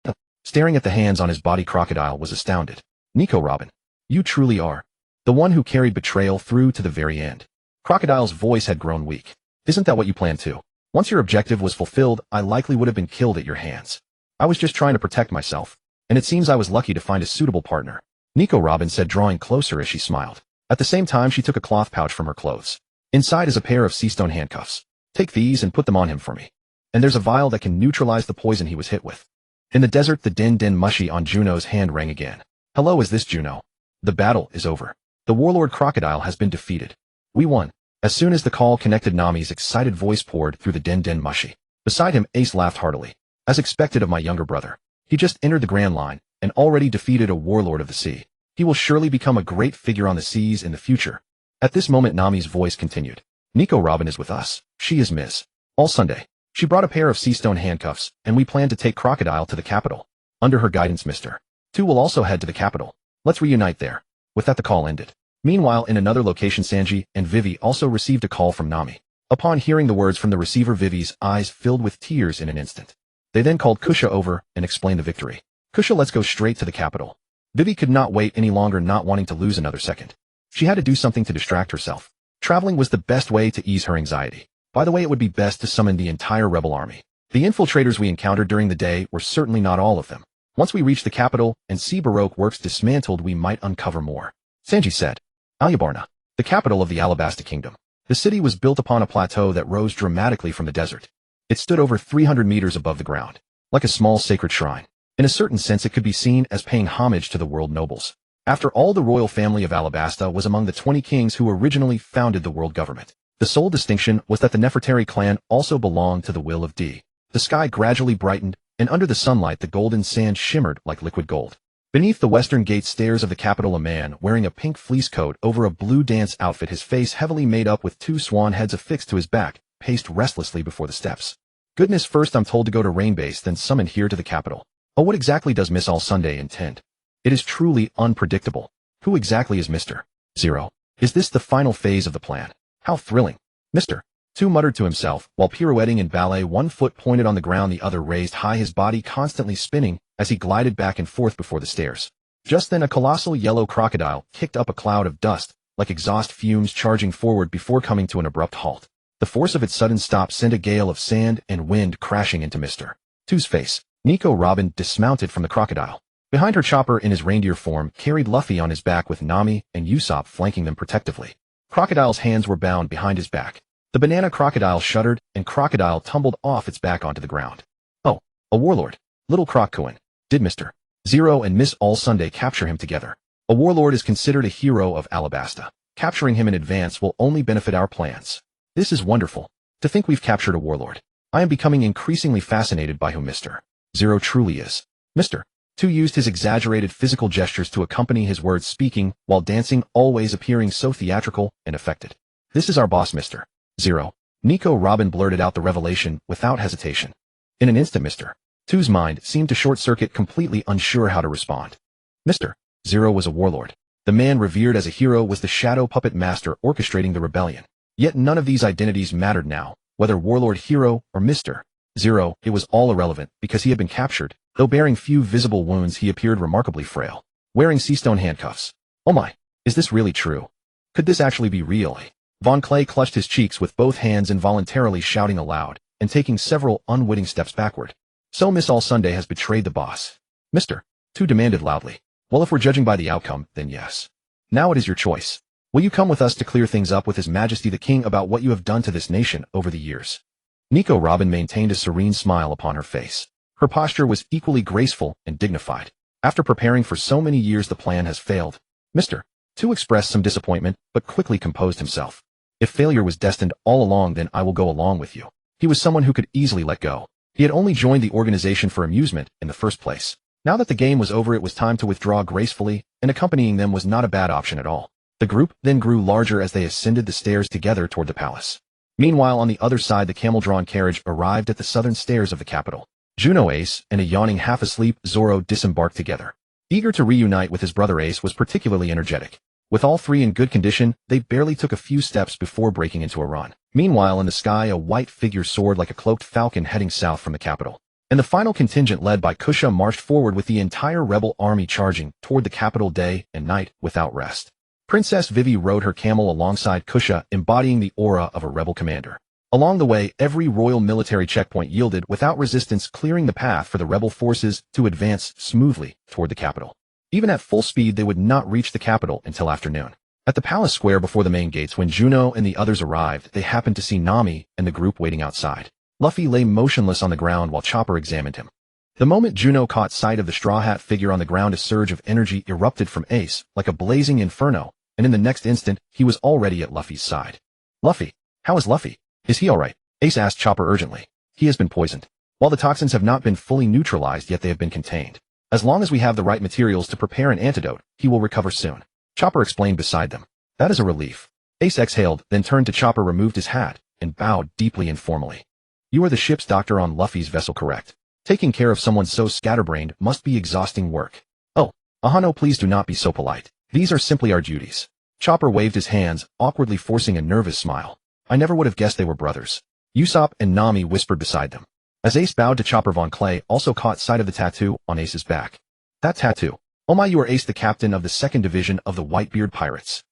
Staring at the hands on his body, Crocodile was astounded. Nico Robin. You truly are the one who carried betrayal through to the very end. Crocodile's voice had grown weak. Isn't that what you planned to? Once your objective was fulfilled, I likely would have been killed at your hands. I was just trying to protect myself, and it seems I was lucky to find a suitable partner. Nico Robin said, drawing closer as she smiled. At the same time, she took a cloth pouch from her clothes. Inside is a pair of sea stone handcuffs. Take these and put them on him for me. And there's a vial that can neutralize the poison he was hit with. In the desert, the din-din mushy on Juno's hand rang again. Hello, is this Juno? The battle is over. The warlord Crocodile has been defeated. We won. As soon as the call connected, Nami's excited voice poured through the din-din mushy. Beside him, Ace laughed heartily. As expected of my younger brother. He just entered the Grand Line and already defeated a warlord of the sea. He will surely become a great figure on the seas in the future. At this moment, Nami's voice continued. Nico Robin is with us. She is Ms. All Sunday. She brought a pair of sea stone handcuffs, and we plan to take Crocodile to the capital. Under her guidance, Mr. 2 will also head to the capital. Let's reunite there. With that, the call ended. Meanwhile, in another location, Sanji and Vivi also received a call from Nami. Upon hearing the words from the receiver, Vivi's eyes filled with tears in an instant. They then called Kusha over and explained the victory. Kusha, let's go straight to the capital. Vivi could not wait any longer, not wanting to lose another second. She had to do something to distract herself. Traveling was the best way to ease her anxiety. By the way, it would be best to summon the entire rebel army. The infiltrators we encountered during the day were certainly not all of them. Once we reach the capital and see Baroque works dismantled, we might uncover more. Sanji said. Alyabarna, the capital of the Alabasta Kingdom. The city was built upon a plateau that rose dramatically from the desert. It stood over 300 meters above the ground, like a small sacred shrine. In a certain sense, it could be seen as paying homage to the world nobles. After all, the royal family of Alabasta was among the 20 kings who originally founded the world government. The sole distinction was that the Nefertari clan also belonged to the will of D. The sky gradually brightened, and under the sunlight the golden sand shimmered like liquid gold. Beneath the western gate stairs of the capital, a man wearing a pink fleece coat over a blue dance outfit, his face heavily made up with 2 swan heads affixed to his back, paced restlessly before the steps. Goodness, first I'm told to go to Rainbase, then summoned here to the capital. Oh, what exactly does Miss All Sunday intend? It is truly unpredictable. Who exactly is Mr. 0? Is this the final phase of the plan? How thrilling. Mr. 2 muttered to himself, while pirouetting in ballet, one foot pointed on the ground, the other raised high, his body constantly spinning as he glided back and forth before the stairs. Just then a colossal yellow crocodile kicked up a cloud of dust, like exhaust fumes, charging forward before coming to an abrupt halt. The force of its sudden stop sent a gale of sand and wind crashing into Mr. 2's face. Nico Robin dismounted from the crocodile. Behind her, Chopper in his reindeer form carried Luffy on his back, with Nami and Usopp flanking them protectively. Crocodile's hands were bound behind his back. The banana crocodile shuddered, and Crocodile tumbled off its back onto the ground. Oh, a warlord. Little Croc-Coon. Did Mr. 0 and Miss All Sunday capture him together? A warlord is considered a hero of Alabasta. Capturing him in advance will only benefit our plans. This is wonderful. To think we've captured a warlord. I am becoming increasingly fascinated by who Mr. 0 truly is. Mr. 2 used his exaggerated physical gestures to accompany his words, speaking while dancing, always appearing so theatrical and affected. This is our boss, Mr. 0. Nico Robin blurted out the revelation without hesitation. In an instant, Mr. 2's mind seemed to short-circuit, completely unsure how to respond. Mr. 0 was a warlord. The man revered as a hero was the shadow puppet master orchestrating the rebellion. Yet none of these identities mattered now, whether warlord, hero, or Mr. 0, it was all irrelevant, because he had been captured. Though bearing few visible wounds, he appeared remarkably frail. Wearing sea stone handcuffs. Oh my, is this really true? Could this actually be real? Von Clay clutched his cheeks with both hands, involuntarily shouting aloud, and taking several unwitting steps backward. So Miss All Sunday has betrayed the boss. Mr. 2 demanded loudly. Well, if we're judging by the outcome, then yes. Now it is your choice. Will you come with us to clear things up with His Majesty the King about what you have done to this nation over the years? Nico Robin maintained a serene smile upon her face. Her posture was equally graceful and dignified. After preparing for so many years, the plan has failed. Mr. 2 expressed some disappointment, but quickly composed himself. If failure was destined all along, then I will go along with you. He was someone who could easily let go. He had only joined the organization for amusement in the first place. Now that the game was over, it was time to withdraw gracefully, and accompanying them was not a bad option at all. The group then grew larger as they ascended the stairs together toward the palace. Meanwhile, on the other side, the camel-drawn carriage arrived at the southern stairs of the capital. Juno, Ace, and a yawning, half-asleep Zoro disembarked together. Eager to reunite with his brother, Ace was particularly energetic. With all three in good condition, they barely took a few steps before breaking into a run. Meanwhile, in the sky, a white figure soared like a cloaked falcon heading south from the capital. And the final contingent, led by Kusha, marched forward with the entire rebel army, charging toward the capital day and night without rest. Princess Vivi rode her camel alongside Kusha, embodying the aura of a rebel commander. Along the way, every royal military checkpoint yielded without resistance, clearing the path for the rebel forces to advance smoothly toward the capital. Even at full speed, they would not reach the capital until afternoon. At the palace square before the main gates, when Juno and the others arrived, they happened to see Nami and the group waiting outside. Luffy lay motionless on the ground while Chopper examined him. The moment Juno caught sight of the Straw Hat figure on the ground, a surge of energy erupted from Ace, like a blazing inferno, and in the next instant, he was already at Luffy's side. Luffy, how is Luffy? Is he alright? Ace asked Chopper urgently. He has been poisoned. While the toxins have not been fully neutralized yet, they have been contained. As long as we have the right materials to prepare an antidote, he will recover soon. Chopper explained beside them. That is a relief. Ace exhaled, then turned to Chopper, removed his hat, and bowed deeply and formally. You are the ship's doctor on Luffy's vessel, correct? Taking care of someone so scatterbrained must be exhausting work. Oh, no, please do not be so polite. These are simply our duties. Chopper waved his hands, awkwardly forcing a nervous smile. I never would have guessed they were brothers. Usopp and Nami whispered beside them. As Ace bowed to Chopper, Von Clay also caught sight of the tattoo on Ace's back. That tattoo. Oh my, you are Ace, the captain of the 2nd Division of the Whitebeard Pirates.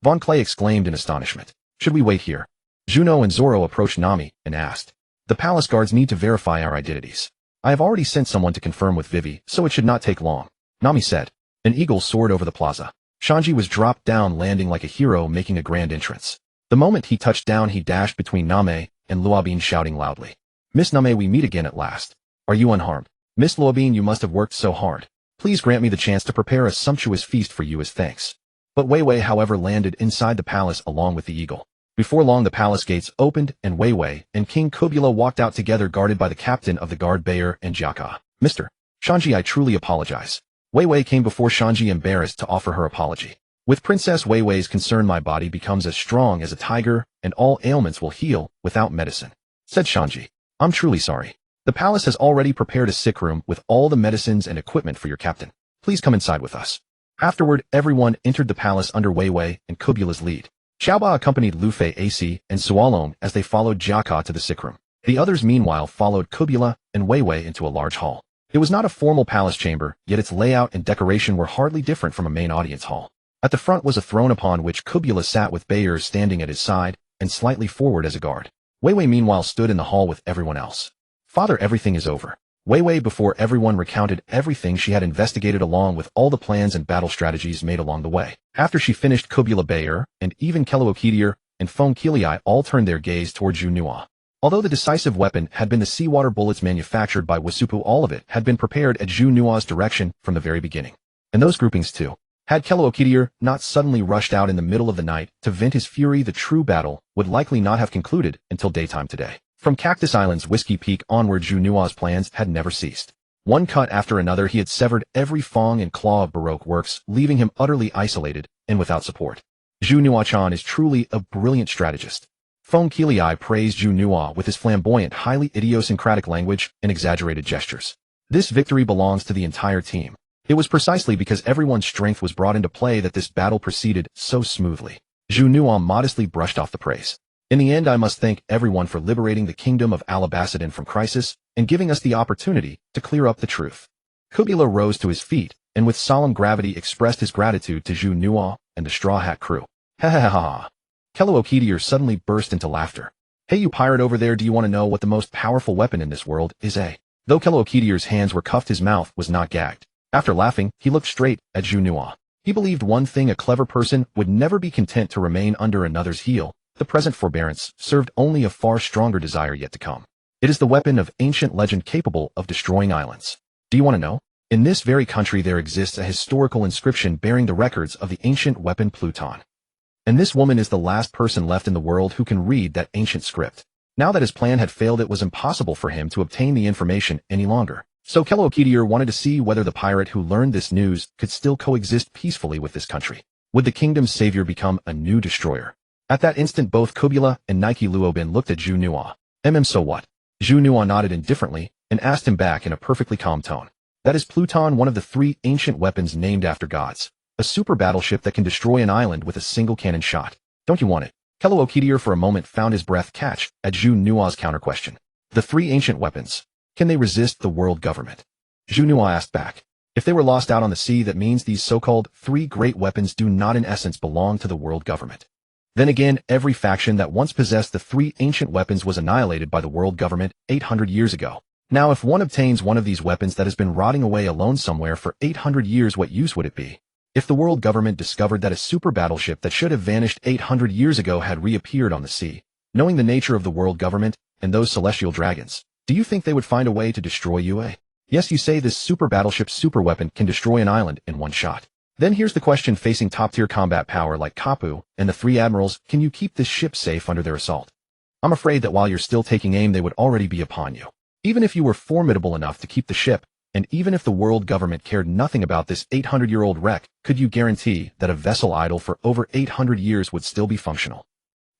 Von Clay exclaimed in astonishment. Should we wait here? Juno and Zoro approached Nami and asked. The palace guards need to verify our identities. I have already sent someone to confirm with Vivi, so it should not take long. Nami said. An eagle soared over the plaza. Shanji was dropped down, landing like a hero, making a grand entrance. The moment he touched down, he dashed between Nami and Luabin, shouting loudly. Miss Nami, we meet again at last. Are you unharmed? Miss Luabin, you must have worked so hard. Please grant me the chance to prepare a sumptuous feast for you as thanks. But Wei Wei, however, landed inside the palace along with the eagle. Before long, the palace gates opened, and Wei Wei and King Kubula walked out together, guarded by the captain of the guard, Bayer and Jaka. Mr. Shanji, I truly apologize. Wei Wei came before Shanji, embarrassed to offer her apology. With Princess Wei Wei's concern, my body becomes as strong as a tiger, and all ailments will heal without medicine, said Shanji. I'm truly sorry. The palace has already prepared a sick room with all the medicines and equipment for your captain. Please come inside with us. Afterward, everyone entered the palace under Wei Wei and Kubula's lead. Xiaoba accompanied Luffy, AC, and Sualong as they followed Jaka to the sick room. The others meanwhile followed Kubula and Wei Wei into a large hall. It was not a formal palace chamber, yet its layout and decoration were hardly different from a main audience hall. At the front was a throne upon which Kubula sat, with Bayer standing at his side and slightly forward as a guard. Wei Wei meanwhile stood in the hall with everyone else. Father, everything is over. Wei Wei before everyone recounted everything she had investigated, along with all the plans and battle strategies made along the way. After she finished, Kubula, Bayer, and even Kelookidr and Fong Kilii all turned their gaze toward Junua. Although the decisive weapon had been the seawater bullets manufactured by Wasupu, all of it had been prepared at Junua's direction from the very beginning. And those groupings too. Had Kelookidr not suddenly rushed out in the middle of the night to vent his fury, the true battle would likely not have concluded until daytime today. From Cactus Island's Whiskey Peak onward, Junua's plans had never ceased. One cut after another, he had severed every fong and claw of Baroque works, leaving him utterly isolated and without support. Junua-chan is truly a brilliant strategist. Fong Kilii praised Junua with his flamboyant, highly idiosyncratic language and exaggerated gestures. This victory belongs to the entire team. It was precisely because everyone's strength was brought into play that this battle proceeded so smoothly. Junua modestly brushed off the praise. In the end, I must thank everyone for liberating the kingdom of Alabassadon from crisis and giving us the opportunity to clear up the truth. Kubula rose to his feet and with solemn gravity expressed his gratitude to Junua and the Straw Hat crew. Ha ha ha ha. Kelookidr suddenly burst into laughter. Hey, you pirate over there, do you want to know what the most powerful weapon in this world is? Though Kelookidr's hands were cuffed, his mouth was not gagged. After laughing, he looked straight at Junua. He believed one thing: a clever person would never be content to remain under another's heel. The present forbearance served only a far stronger desire yet to come. It is the weapon of ancient legend capable of destroying islands. Do you want to know? In this very country there exists a historical inscription bearing the records of the ancient weapon Pluton. And this woman is the last person left in the world who can read that ancient script. Now that his plan had failed, it was impossible for him to obtain the information any longer. So Kelookidr wanted to see whether the pirate who learned this news could still coexist peacefully with this country. Would the kingdom's savior become a new destroyer? At that instant, both Kubula and Nike Luobin looked at Junua. So what? Junua nodded indifferently and asked him back in a perfectly calm tone. That is Pluton, one of the 3 ancient weapons named after gods. A super battleship that can destroy an island with a single cannon shot. Don't you want it? Kelookidr for a moment found his breath catch at Junua's counter-question. The 3 ancient weapons. Can they resist the world government? Junua asked back. If they were lost out on the sea, that means these so-called three great weapons do not in essence belong to the world government. Then again, every faction that once possessed the three ancient weapons was annihilated by the world government 800 years ago. Now if one obtains one of these weapons that has been rotting away alone somewhere for 800 years, what use would it be? If the world government discovered that a super battleship that should have vanished 800 years ago had reappeared on the sea, knowing the nature of the world government and those celestial dragons, do you think they would find a way to destroy you? Yes, you say this super battleship super weapon can destroy an island in one shot. Then here's the question facing top-tier combat power like Kapu and the three admirals: can you keep this ship safe under their assault? I'm afraid that while you're still taking aim, they would already be upon you. Even if you were formidable enough to keep the ship, and even if the world government cared nothing about this 800-year-old wreck, could you guarantee that a vessel idle for over 800 years would still be functional?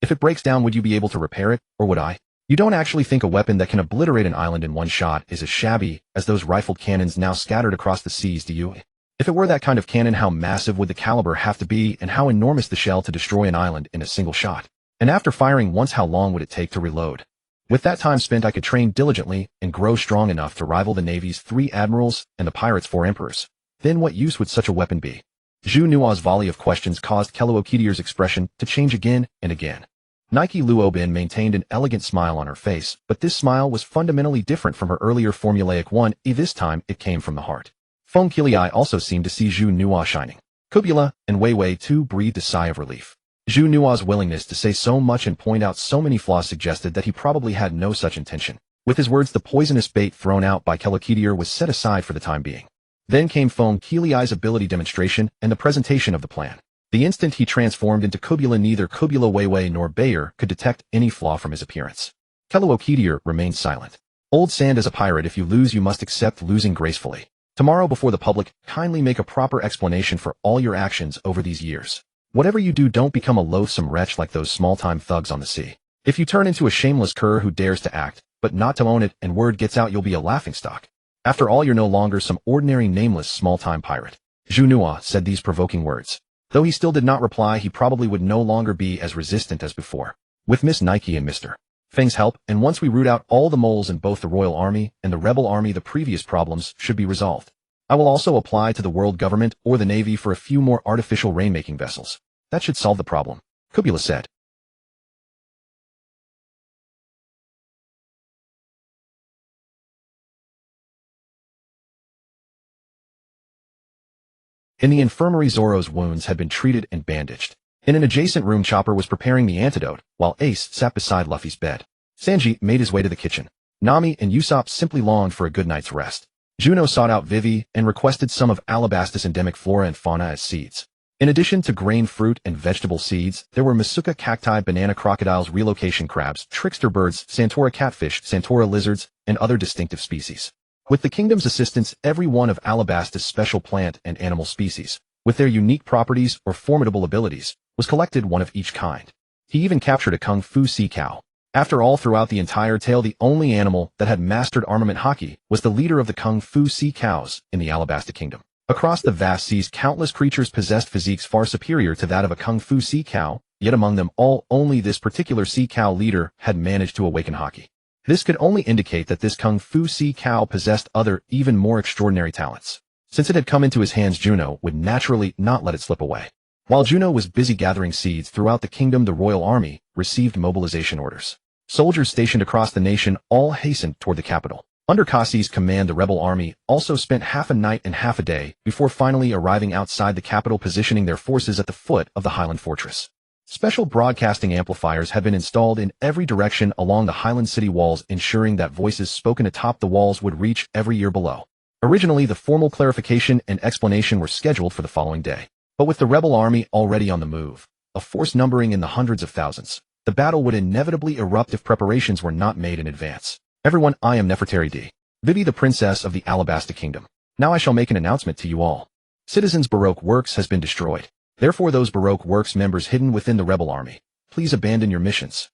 If it breaks down, would you be able to repair it, or would I? You don't actually think a weapon that can obliterate an island in one shot is as shabby as those rifled cannons now scattered across the seas, do you? If it were that kind of cannon, how massive would the caliber have to be, and how enormous the shell to destroy an island in a single shot? And after firing once, how long would it take to reload? With that time spent, I could train diligently and grow strong enough to rival the Navy's 3 admirals and the pirates' 4 emperors. Then what use would such a weapon be? Juno's volley of questions caused Kelookidier's expression to change again and again. Nike Luobin maintained an elegant smile on her face, but this smile was fundamentally different from her earlier formulaic one. This time, it came from the heart. Feng Qiliai also seemed to see Juno shining. Kubula and Wei Wei too breathed a sigh of relief. Juno's willingness to say so much and point out so many flaws suggested that he probably had no such intention. With his words, the poisonous bait thrown out by Kelookidir was set aside for the time being. Then came Feng Qiliai's ability demonstration and the presentation of the plan. The instant he transformed into Kubula, neither Kubula, Wei Wei nor Bayer could detect any flaw from his appearance. Kelookidir remained silent. Old sand as a pirate, if you lose, you must accept losing gracefully. Tomorrow before the public, kindly make a proper explanation for all your actions over these years. Whatever you do, don't become a loathsome wretch like those small-time thugs on the sea. If you turn into a shameless cur who dares to act, but not to own it, and word gets out, you'll be a laughingstock. After all, you're no longer some ordinary nameless small-time pirate. Juno said these provoking words. Though he still did not reply, he probably would no longer be as resistant as before. With Miss Nike and Mr. Feng's help, and once we root out all the moles in both the Royal Army and the Rebel Army, the previous problems should be resolved. I will also apply to the world government or the Navy for a few more artificial rainmaking vessels. That should solve the problem, Kubula said. In the infirmary, Zoro's wounds had been treated and bandaged. In an adjacent room, Chopper was preparing the antidote, while Ace sat beside Luffy's bed. Sanji made his way to the kitchen. Nami and Usopp simply longed for a good night's rest. Juno sought out Vivi and requested some of Alabastus' endemic flora and fauna as seeds. In addition to grain, fruit, and vegetable seeds, there were Masuka cacti, banana crocodiles, relocation crabs, trickster birds, Santora catfish, Santora lizards, and other distinctive species. With the kingdom's assistance, every one of Alabastus' special plant and animal species, with their unique properties or formidable abilities, was collected, one of each kind. He even captured a kung fu sea cow. After all, throughout the entire tale, the only animal that had mastered armament haki was the leader of the kung fu sea cows in the Alabasta kingdom. Across the vast seas, countless creatures possessed physiques far superior to that of a kung fu sea cow, yet among them all, only this particular sea cow leader had managed to awaken haki. This could only indicate that this kung fu sea cow possessed other, even more extraordinary talents. Since it had come into his hands, Juno would naturally not let it slip away. While Juno was busy gathering seeds throughout the kingdom, the Royal Army received mobilization orders. Soldiers stationed across the nation all hastened toward the capital. Under Kassi's command, the rebel army also spent half a night and half a day before finally arriving outside the capital, positioning their forces at the foot of the Highland Fortress. Special broadcasting amplifiers had been installed in every direction along the Highland city walls, ensuring that voices spoken atop the walls would reach every ear below. Originally, the formal clarification and explanation were scheduled for the following day. But with the rebel army already on the move, a force numbering in the hundreds of thousands, the battle would inevitably erupt if preparations were not made in advance. Everyone, I am Nefertari D. Vivi, the princess of the Alabasta kingdom. Now I shall make an announcement to you all. Citizens' Baroque works has been destroyed. Therefore, those Baroque works members hidden within the rebel army, please abandon your missions.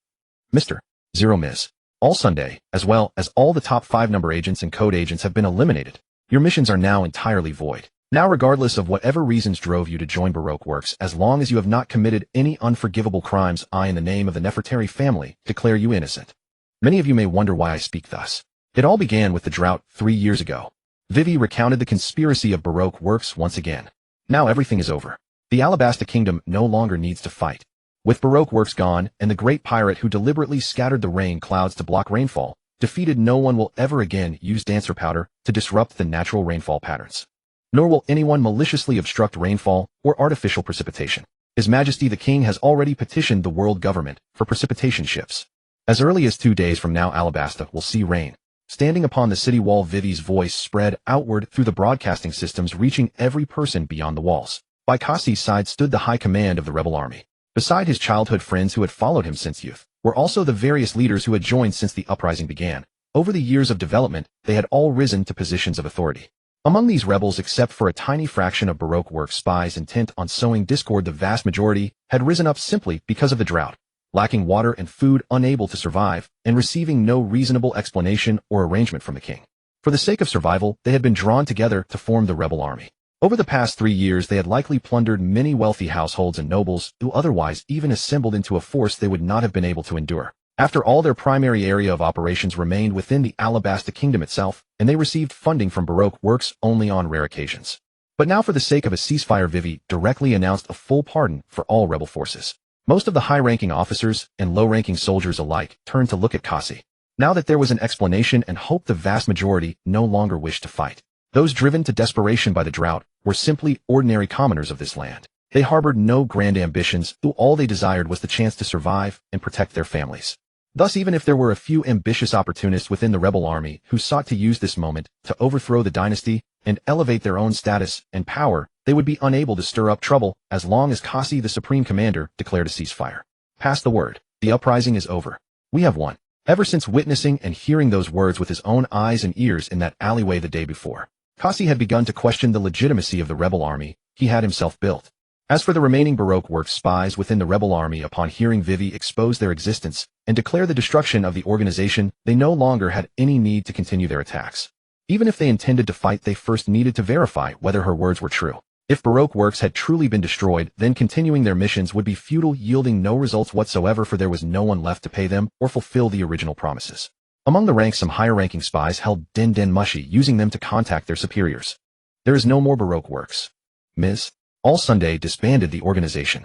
Mr. Zero Ms. All Sunday, as well as all the top 5 number agents and code agents have been eliminated. Your missions are now entirely void. Now, regardless of whatever reasons drove you to join Baroque Works, as long as you have not committed any unforgivable crimes, I, in the name of the Nefertari family, declare you innocent. Many of you may wonder why I speak thus. It all began with the drought 3 years ago. Vivi recounted the conspiracy of Baroque works once again. Now everything is over. The Alabasta kingdom no longer needs to fight. With Baroque works gone, and the great pirate who deliberately scattered the rain clouds to block rainfall, defeated, no one will ever again use dancer powder to disrupt the natural rainfall patterns. Nor will anyone maliciously obstruct rainfall or artificial precipitation. His Majesty the King has already petitioned the world government for precipitation shifts. As early as 2 days from now, Alabasta will see rain. Standing upon the city wall, Vivi's voice spread outward through the broadcasting systems, reaching every person beyond the walls. By Cassie's side stood the high command of the rebel army. Beside his childhood friends who had followed him since youth, were also the various leaders who had joined since the uprising began. Over the years of development, they had all risen to positions of authority. Among these rebels, except for a tiny fraction of Baroque work spies intent on sowing discord, the vast majority had risen up simply because of the drought, lacking water and food, unable to survive, and receiving no reasonable explanation or arrangement from the king. For the sake of survival, they had been drawn together to form the rebel army. Over the past 3 years, they had likely plundered many wealthy households and nobles who otherwise even assembled into a force they would not have been able to endure. After all, their primary area of operations remained within the Alabasta kingdom itself, and they received funding from Baroque works only on rare occasions. But now, for the sake of a ceasefire, Vivi directly announced a full pardon for all rebel forces. Most of the high-ranking officers and low-ranking soldiers alike turned to look at Cassie. Now that there was an explanation and hope, the vast majority no longer wished to fight. Those driven to desperation by the drought were simply ordinary commoners of this land. They harbored no grand ambitions, though all they desired was the chance to survive and protect their families. Thus, even if there were a few ambitious opportunists within the rebel army who sought to use this moment to overthrow the dynasty and elevate their own status and power, they would be unable to stir up trouble as long as Cassie, the supreme commander, declared a ceasefire. Pass the word. The uprising is over. We have won. Ever since witnessing and hearing those words with his own eyes and ears in that alleyway the day before, Cassie had begun to question the legitimacy of the rebel army he had himself built. As for the remaining Baroque works spies within the rebel army, upon hearing Vivi expose their existence and declare the destruction of the organization, they no longer had any need to continue their attacks. Even if they intended to fight, they first needed to verify whether her words were true. If Baroque works had truly been destroyed, then continuing their missions would be futile, yielding no results whatsoever, for there was no one left to pay them or fulfill the original promises. Among the ranks, some higher-ranking spies held Den Mushy, using them to contact their superiors. There is no more Baroque works. Ms. All Sunday disbanded the organization.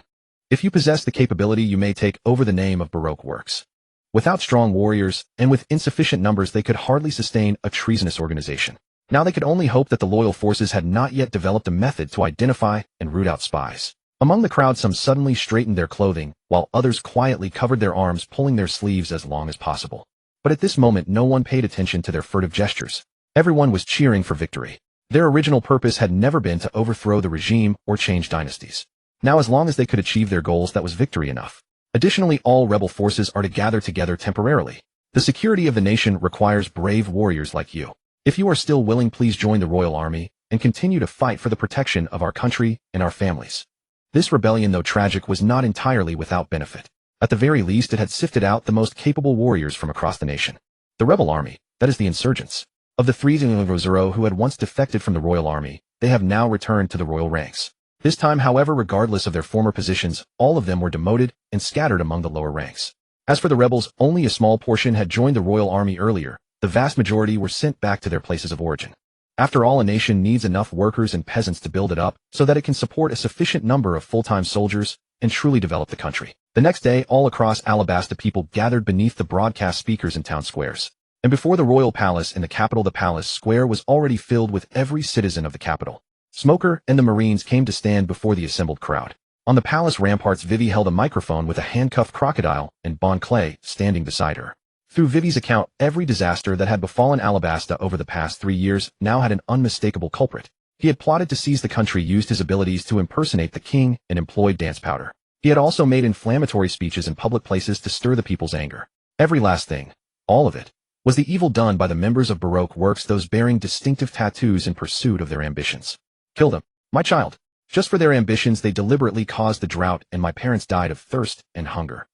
If you possess the capability, you may take over the name of Baroque works. Without strong warriors, and with insufficient numbers, they could hardly sustain a treasonous organization. Now they could only hope that the loyal forces had not yet developed a method to identify and root out spies. Among the crowd, some suddenly straightened their clothing, while others quietly covered their arms, pulling their sleeves as long as possible. But at this moment, no one paid attention to their furtive gestures. Everyone was cheering for victory. Their original purpose had never been to overthrow the regime or change dynasties. Now, as long as they could achieve their goals, that was victory enough. Additionally, all rebel forces are to gather together temporarily. The security of the nation requires brave warriors like you. If you are still willing, please join the royal army and continue to fight for the protection of our country and our families. This rebellion, though tragic, was not entirely without benefit. At the very least, it had sifted out the most capable warriors from across the nation. The rebel army, that is the insurgents. Of the 3 Zero who had once defected from the royal army, they have now returned to the royal ranks. This time, however, regardless of their former positions, all of them were demoted and scattered among the lower ranks. As for the rebels, only a small portion had joined the royal army earlier. The vast majority were sent back to their places of origin. After all, a nation needs enough workers and peasants to build it up so that it can support a sufficient number of full-time soldiers and truly develop the country. The next day, all across Alabasta, people gathered beneath the broadcast speakers in town squares. And before the royal palace in the capital, the palace square was already filled with every citizen of the capital. Smoker and the Marines came to stand before the assembled crowd. On the palace ramparts, Vivi held a microphone with a handcuffed crocodile and Bon Clay standing beside her. Through Vivi's account, every disaster that had befallen Alabasta over the past 3 years now had an unmistakable culprit. He had plotted to seize the country, used his abilities to impersonate the king, and employed dance powder. He had also made inflammatory speeches in public places to stir the people's anger. Every last thing, all of it, was the evil done by the members of Baroque works, those bearing distinctive tattoos in pursuit of their ambitions. Kill them, my child. Just for their ambitions, they deliberately caused the drought, and my parents died of thirst and hunger.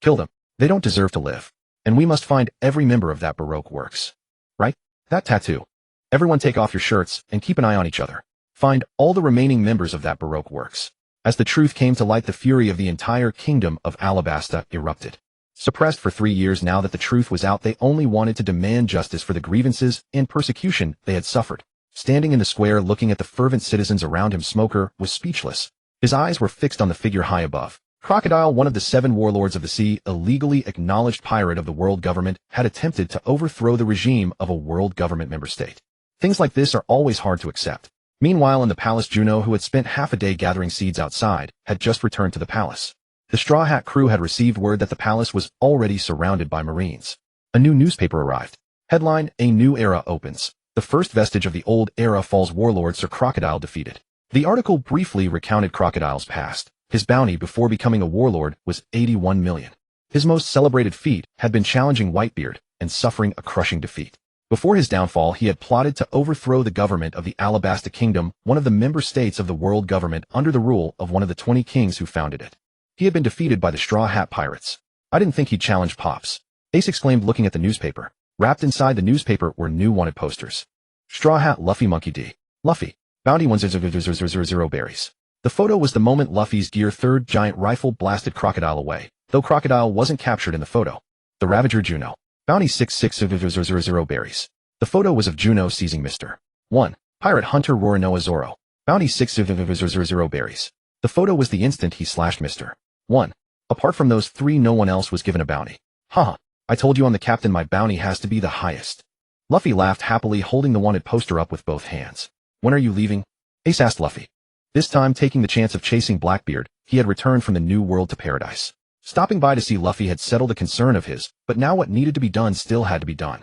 Kill them. They don't deserve to live. And we must find every member of that Baroque works. Right? That tattoo. Everyone take off your shirts and keep an eye on each other. Find all the remaining members of that Baroque works. As the truth came to light, the fury of the entire kingdom of Alabasta erupted. Suppressed for 3 years, now that the truth was out, they only wanted to demand justice for the grievances and persecution they had suffered. Standing in the square looking at the fervent citizens around him, Smoker was speechless. His eyes were fixed on the figure high above. Crocodile, one of the 7 warlords of the sea, a legally acknowledged pirate of the world government, had attempted to overthrow the regime of a world government member state. Things like this are always hard to accept. Meanwhile, in the palace, Juno, who had spent half a day gathering seeds outside, had just returned to the palace. The Straw Hat crew had received word that the palace was already surrounded by Marines. A new newspaper arrived. Headline: A new era opens. The first vestige of the old era falls. Warlord Sir Crocodile defeated. The article briefly recounted Crocodile's past. His bounty before becoming a warlord was 81 million. His most celebrated feat had been challenging Whitebeard and suffering a crushing defeat. Before his downfall, he had plotted to overthrow the government of the Alabasta Kingdom, one of the member states of the world government under the rule of one of the 20 kings who founded it. He had been defeated by the Straw Hat Pirates. I didn't think he'd challenge Pops, Ace exclaimed, looking at the newspaper. Wrapped inside the newspaper were new wanted posters. Straw Hat Luffy Monkey D. Luffy. Bounty 1000 berries. The photo was the moment Luffy's Gear 3rd giant rifle blasted Crocodile away, though Crocodile wasn't captured in the photo. The Ravager Juno. Bounty 6600 berries. The photo was of Juno seizing Mr. 1. Pirate Hunter Roronoa Zoro. Bounty 600 berries. The photo was the instant he slashed Mr. 1. Apart from those 3, no one else was given a bounty. Haha, I told you I'm the captain, my bounty has to be the highest. Luffy laughed happily, holding the wanted poster up with both hands. When are you leaving? Ace asked Luffy. This time taking the chance of chasing Blackbeard, he had returned from the New World to Paradise. Stopping by to see Luffy had settled a concern of his, but now what needed to be done still had to be done.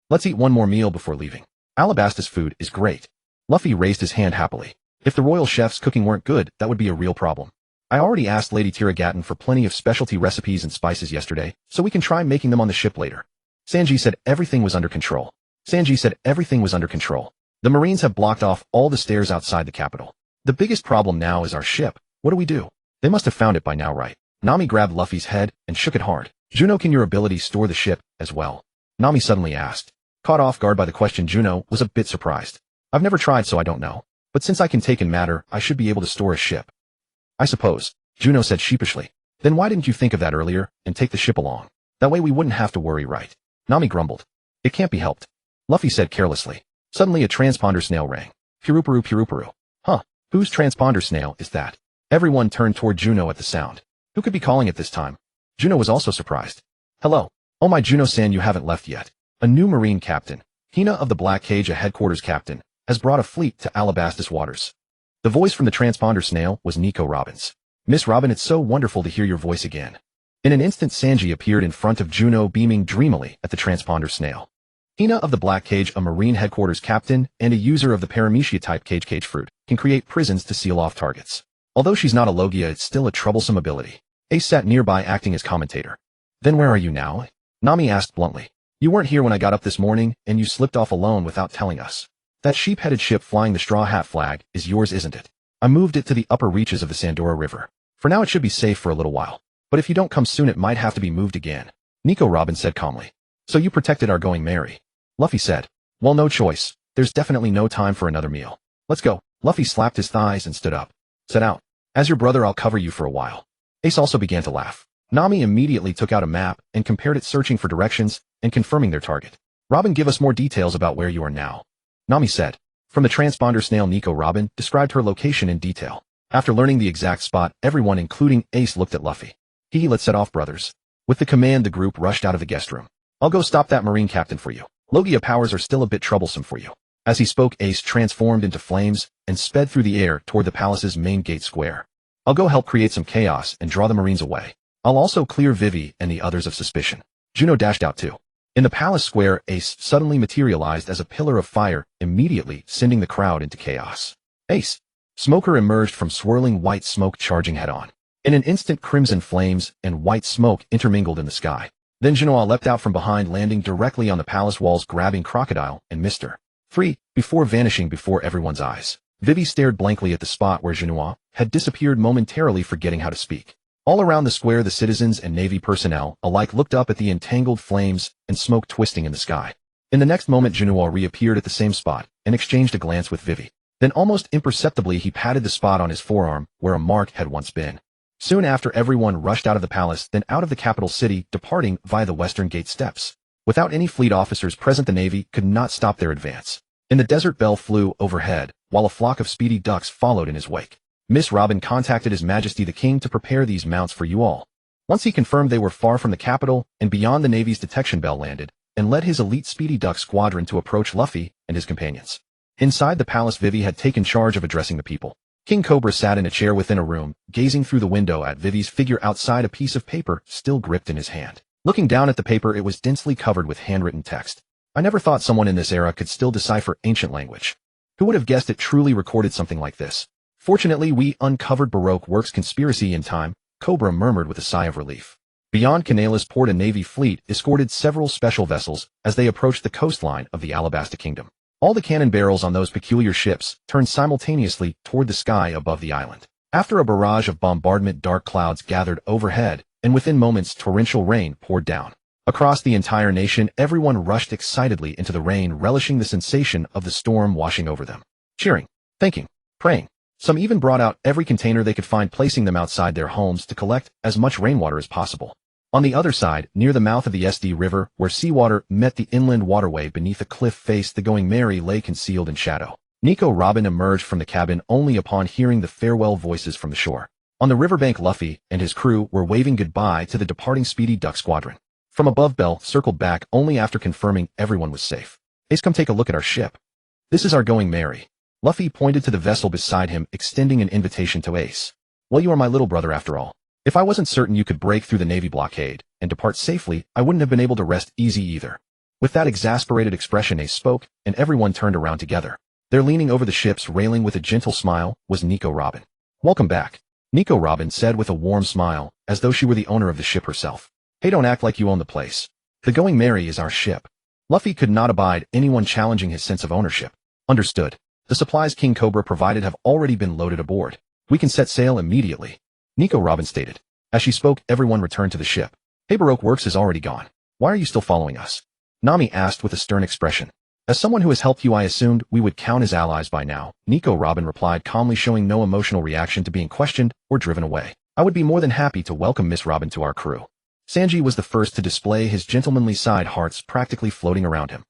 Let's eat one more meal before leaving. Alabasta's food is great. Luffy raised his hand happily. If the royal chef's cooking weren't good, that would be a real problem. I already asked Lady Tiragatton for plenty of specialty recipes and spices yesterday, so we can try making them on the ship later. Sanji said everything was under control. The Marines have blocked off all the stairs outside the capital. The biggest problem now is our ship. What do we do? They must have found it by now, right? Nami grabbed Luffy's head and shook it hard. Juno, can your ability store the ship as well? Nami suddenly asked. Caught off guard by the question, Juno was a bit surprised. I've never tried, so I don't know. But since I can take in matter, I should be able to store a ship. I suppose, Juno said sheepishly. Then why didn't you think of that earlier and take the ship along? That way we wouldn't have to worry, right? Nami grumbled. It can't be helped. Luffy said carelessly. Suddenly a transponder snail rang. Puruparu Puruparu. Whose transponder snail is that? Everyone turned toward Juno at the sound. Who could be calling at this time? Juno was also surprised. Hello. Oh my Juno-san, you haven't left yet. A new Marine captain, Hina of the Black Cage, a headquarters captain, has brought a fleet to Alabastas waters. The voice from the transponder snail was Nico Robbins. Miss Robin, it's so wonderful to hear your voice again. In an instant, Sanji appeared in front of Juno, beaming dreamily at the transponder snail. Hina of the Black Cage, a Marine headquarters captain and a user of the Paramecia-type cage fruit, can create prisons to seal off targets. Although she's not a Logia, it's still a troublesome ability. Ace sat nearby acting as commentator. Then where are you now? Nami asked bluntly. You weren't here when I got up this morning, and you slipped off alone without telling us. That sheep-headed ship flying the Straw Hat flag is yours, isn't it? I moved it to the upper reaches of the Sandora River. For now it should be safe for a little while. But if you don't come soon, it might have to be moved again. Nico Robbins said calmly. So you protected our going merry. Luffy said. Well, no choice. There's definitely no time for another meal. Let's go. Luffy slapped his thighs and stood up. Set out. As your brother, I'll cover you for a while. Ace also began to laugh. Nami immediately took out a map and compared it, searching for directions and confirming their target. Robin, give us more details about where you are now. Nami said. From the transponder snail, Nico Robin described her location in detail. After learning the exact spot, everyone, including Ace, looked at Luffy. Let's set off, brothers. With the command, the group rushed out of the guest room. I'll go stop that Marine captain for you. Logia powers are still a bit troublesome for you. As he spoke, Ace transformed into flames and sped through the air toward the palace's main gate square. I'll go help create some chaos and draw the Marines away. I'll also clear Vivi and the others of suspicion. Juno dashed out too. In the palace square, Ace suddenly materialized as a pillar of fire, immediately sending the crowd into chaos. Ace! Smoker emerged from swirling white smoke, charging head-on. In an instant, crimson flames and white smoke intermingled in the sky. Then Juno leapt out from behind, landing directly on the palace walls, grabbing Crocodile and Mr. 3 before vanishing before everyone's eyes. Vivi stared blankly at the spot where Juno had disappeared, momentarily forgetting how to speak. All around the square, the citizens and Navy personnel alike looked up at the entangled flames and smoke twisting in the sky. In the next moment, Juno reappeared at the same spot and exchanged a glance with Vivi. Then almost imperceptibly he patted the spot on his forearm where a mark had once been. Soon after, everyone rushed out of the palace, then out of the capital city, departing via the western gate steps. Without any fleet officers present, the Navy could not stop their advance. In the desert Bell flew overhead, while a flock of speedy ducks followed in his wake. Miss Robin contacted His Majesty the King to prepare these mounts for you all. Once he confirmed they were far from the capital and beyond the Navy's detection bell landed, and led his elite speedy duck squadron to approach Luffy and his companions. Inside the palace, Vivi had taken charge of addressing the people. King Cobra sat in a chair within a room, gazing through the window at Vivi's figure outside, a piece of paper still gripped in his hand. Looking down at the paper, it was densely covered with handwritten text. I never thought someone in this era could still decipher ancient language. Who would have guessed it truly recorded something like this? Fortunately, we uncovered Baroque works conspiracy in time, Cobra murmured with a sigh of relief. Beyond Canales port, a Navy fleet escorted several special vessels as they approached the coastline of the Alabasta Kingdom. All the cannon barrels on those peculiar ships turned simultaneously toward the sky above the island. After a barrage of bombardment, dark clouds gathered overhead, and within moments torrential rain poured down. Across the entire nation, everyone rushed excitedly into the rain, relishing the sensation of the storm washing over them. Cheering, thinking, praying. Some even brought out every container they could find, placing them outside their homes to collect as much rainwater as possible. On the other side, near the mouth of the SD River, where seawater met the inland waterway beneath a cliff face, the Going Merry lay concealed in shadow. Nico Robin emerged from the cabin only upon hearing the farewell voices from the shore. On the riverbank, Luffy and his crew were waving goodbye to the departing speedy duck squadron. From above, Bell circled back only after confirming everyone was safe. Ace, come take a look at our ship. This is our Going Merry. Luffy pointed to the vessel beside him, extending an invitation to Ace. Well, you are my little brother after all. If I wasn't certain you could break through the Navy blockade and depart safely, I wouldn't have been able to rest easy either. With that exasperated expression, Ace spoke, and everyone turned around together. There, leaning over the ship's railing with a gentle smile, was Nico Robin. Welcome back, Nico Robin said with a warm smile, as though she were the owner of the ship herself. Hey, don't act like you own the place. The Going Merry is our ship. Luffy could not abide anyone challenging his sense of ownership. Understood. The supplies King Cobra provided have already been loaded aboard. We can set sail immediately, Nico Robin stated. As she spoke, everyone returned to the ship. Hey, Baroque Works is already gone. Why are you still following us? Nami asked with a stern expression. As someone who has helped you, I assumed we would count as allies by now, Nico Robin replied calmly, showing no emotional reaction to being questioned or driven away. I would be more than happy to welcome Miss Robin to our crew. Sanji was the first to display his gentlemanly side, hearts practically floating around him.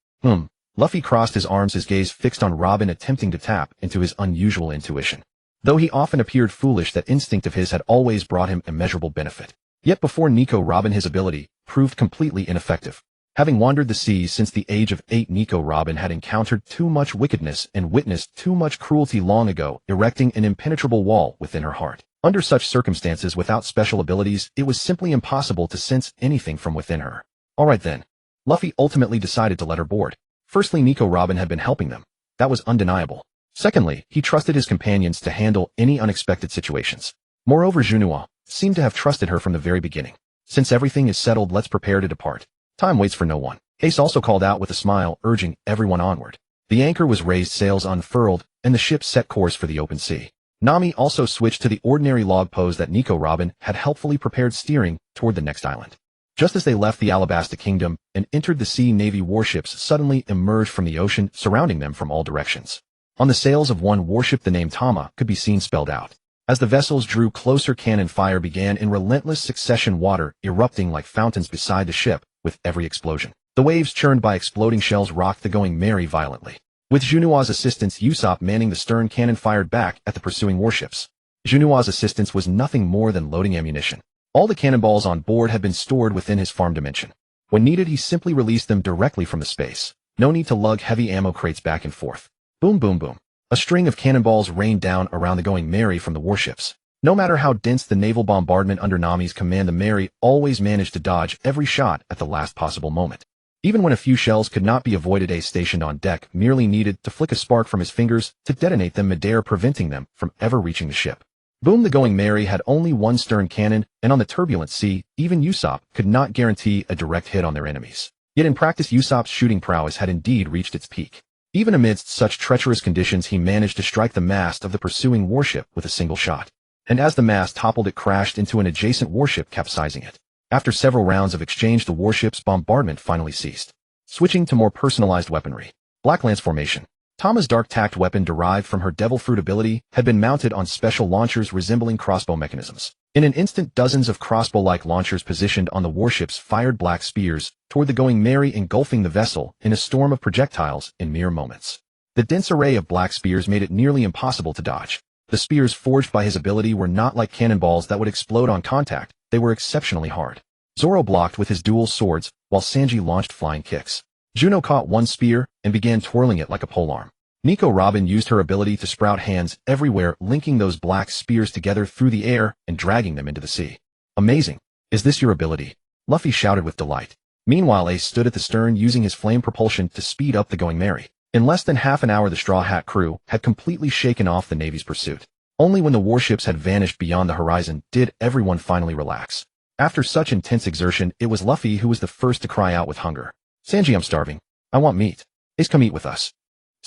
Luffy crossed his arms, his gaze fixed on Robin, attempting to tap into his unusual intuition. Though he often appeared foolish, that instinct of his had always brought him immeasurable benefit. Yet before Nico Robin, his ability proved completely ineffective. Having wandered the seas since the age of 8, Nico Robin had encountered too much wickedness and witnessed too much cruelty long ago, erecting an impenetrable wall within her heart. Under such circumstances, without special abilities, it was simply impossible to sense anything from within her. Alright then. Luffy ultimately decided to let her board. Firstly, Nico Robin had been helping them. That was undeniable. Secondly, he trusted his companions to handle any unexpected situations. Moreover, Juno seemed to have trusted her from the very beginning. Since everything is settled, let's prepare to depart. Time waits for no one. Ace also called out with a smile, urging everyone onward. The anchor was raised, sails unfurled, and the ship set course for the open sea. Nami also switched to the ordinary log pose that Nico Robin had helpfully prepared, steering toward the next island. Just as they left the Alabasta Kingdom and entered the sea, Navy warships suddenly emerged from the ocean, surrounding them from all directions. On the sails of one warship, the name Tama could be seen spelled out. As the vessels drew closer, cannon fire began in relentless succession, water erupting like fountains beside the ship with every explosion. The waves, churned by exploding shells, rocked the Going Merry violently. With Juno's assistance, Usopp manning the stern, cannon fired back at the pursuing warships. Juno's assistance was nothing more than loading ammunition. All the cannonballs on board had been stored within his farm dimension. When needed, he simply released them directly from the space. No need to lug heavy ammo crates back and forth. Boom, boom, boom. A string of cannonballs rained down around the Going Merry from the warships. No matter how dense the naval bombardment under Nami's command, the Merry always managed to dodge every shot at the last possible moment. Even when a few shells could not be avoided, Ace, stationed on deck, merely needed to flick a spark from his fingers to detonate them midair, preventing them from ever reaching the ship. Boom, the Going Merry had only one stern cannon, and on the turbulent sea, even Usopp could not guarantee a direct hit on their enemies. Yet in practice, Usopp's shooting prowess had indeed reached its peak. Even amidst such treacherous conditions, he managed to strike the mast of the pursuing warship with a single shot. And as the mast toppled, it crashed into an adjacent warship, capsizing it. After several rounds of exchange, the warship's bombardment finally ceased. Switching to more personalized weaponry. Black Lance formation. Tama's dark-tacked weapon, derived from her Devil Fruit ability, had been mounted on special launchers resembling crossbow mechanisms. In an instant, dozens of crossbow-like launchers positioned on the warships fired black spears toward the Going Merry, engulfing the vessel in a storm of projectiles in mere moments. The dense array of black spears made it nearly impossible to dodge. The spears forged by his ability were not like cannonballs that would explode on contact, they were exceptionally hard. Zoro blocked with his dual swords, while Sanji launched flying kicks. Juno caught one spear and began twirling it like a polearm. Nico Robin used her ability to sprout hands everywhere, linking those black spears together through the air and dragging them into the sea. Amazing! Is this your ability? Luffy shouted with delight. Meanwhile, Ace stood at the stern using his flame propulsion to speed up the Going Merry. In less than half an hour, the Straw Hat crew had completely shaken off the Navy's pursuit. Only when the warships had vanished beyond the horizon did everyone finally relax. After such intense exertion, it was Luffy who was the first to cry out with hunger. Sanji, I'm starving. I want meat. Ace, come eat with us.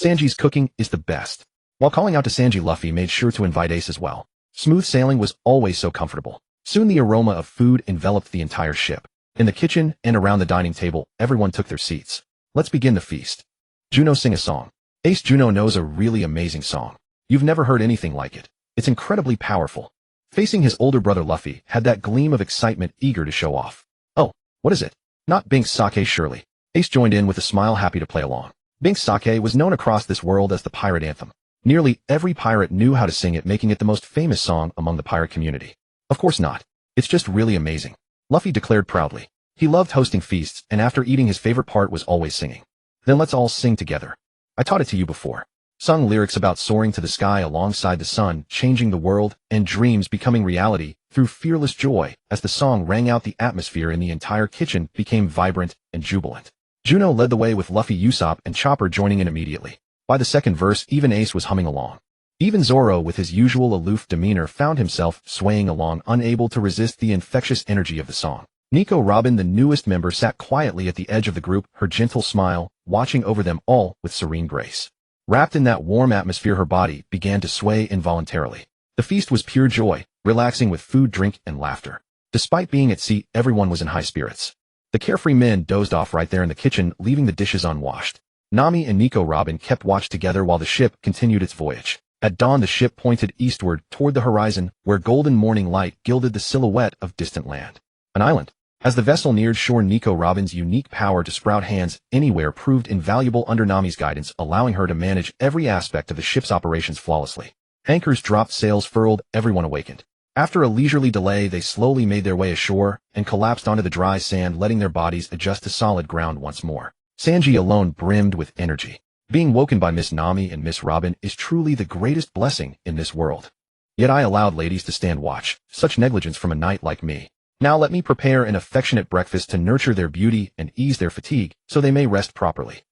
Sanji's cooking is the best. While calling out to Sanji, Luffy made sure to invite Ace as well. Smooth sailing was always so comfortable. Soon the aroma of food enveloped the entire ship. In the kitchen and around the dining table, everyone took their seats. Let's begin the feast. Juno, sing a song. Ace, Juno knows a really amazing song. You've never heard anything like it. It's incredibly powerful. Facing his older brother, Luffy had that gleam of excitement, eager to show off. Oh, what is it? Not Bink's sake, surely. Ace joined in with a smile, happy to play along. Bink's sake was known across this world as the pirate anthem. Nearly every pirate knew how to sing it, making it the most famous song among the pirate community. Of course not. It's just really amazing. Luffy declared proudly. He loved hosting feasts, and after eating, his favorite part was always singing. Then let's all sing together. I taught it to you before. Sung lyrics about soaring to the sky alongside the sun, changing the world, and dreams becoming reality through fearless joy. As the song rang out, the atmosphere in the entire kitchen became vibrant and jubilant. Juno led the way with Luffy, Usopp, and Chopper joining in immediately. By the second verse, even Ace was humming along. Even Zoro, with his usual aloof demeanor, found himself swaying along, unable to resist the infectious energy of the song. Nico Robin, the newest member, sat quietly at the edge of the group, her gentle smile watching over them all with serene grace. Wrapped in that warm atmosphere, her body began to sway involuntarily. The feast was pure joy, relaxing with food, drink, and laughter. Despite being at sea, everyone was in high spirits. The carefree men dozed off right there in the kitchen, leaving the dishes unwashed. Nami and Nico Robin kept watch together while the ship continued its voyage. At dawn, the ship pointed eastward toward the horizon, where golden morning light gilded the silhouette of distant land. An island. As the vessel neared shore, Nico Robin's unique power to sprout hands anywhere proved invaluable under Nami's guidance, allowing her to manage every aspect of the ship's operations flawlessly. Anchors dropped, sails furled, everyone awakened. After a leisurely delay, they slowly made their way ashore and collapsed onto the dry sand, letting their bodies adjust to solid ground once more. Sanji alone brimmed with energy. Being woken by Miss Nami and Miss Robin is truly the greatest blessing in this world. Yet I allowed ladies to stand watch. Such negligence from a knight like me. Now let me prepare an affectionate breakfast to nurture their beauty and ease their fatigue, so they may rest properly.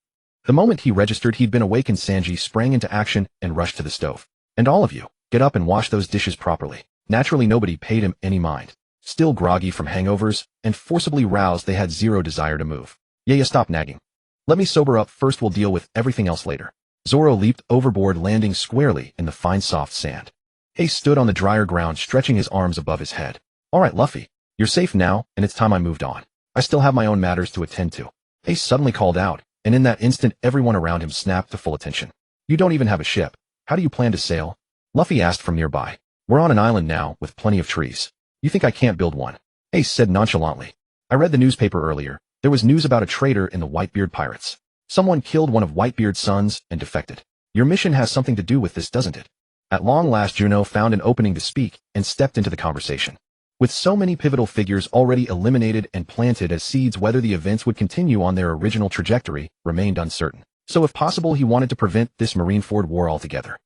The moment he registered he'd been awakened, Sanji sprang into action and rushed to the stove. And all of you, get up and wash those dishes properly. Naturally, nobody paid him any mind. Still groggy from hangovers and forcibly roused, they had zero desire to move. Yeah, stop nagging. Let me sober up first, we'll deal with everything else later. Zoro leaped overboard, landing squarely in the fine soft sand. Ace stood on the drier ground, stretching his arms above his head. All right, Luffy. You're safe now, and it's time I moved on. I still have my own matters to attend to. Ace suddenly called out, and in that instant everyone around him snapped to full attention. You don't even have a ship. How do you plan to sail? Luffy asked from nearby. We're on an island now, with plenty of trees. You think I can't build one? Ace said nonchalantly. I read the newspaper earlier. There was news about a traitor in the Whitebeard pirates. Someone killed one of Whitebeard's sons and defected. Your mission has something to do with this, doesn't it? At long last, Juno found an opening to speak and stepped into the conversation. With so many pivotal figures already eliminated and planted as seeds, whether the events would continue on their original trajectory remained uncertain. So if possible, he wanted to prevent this Marineford war altogether.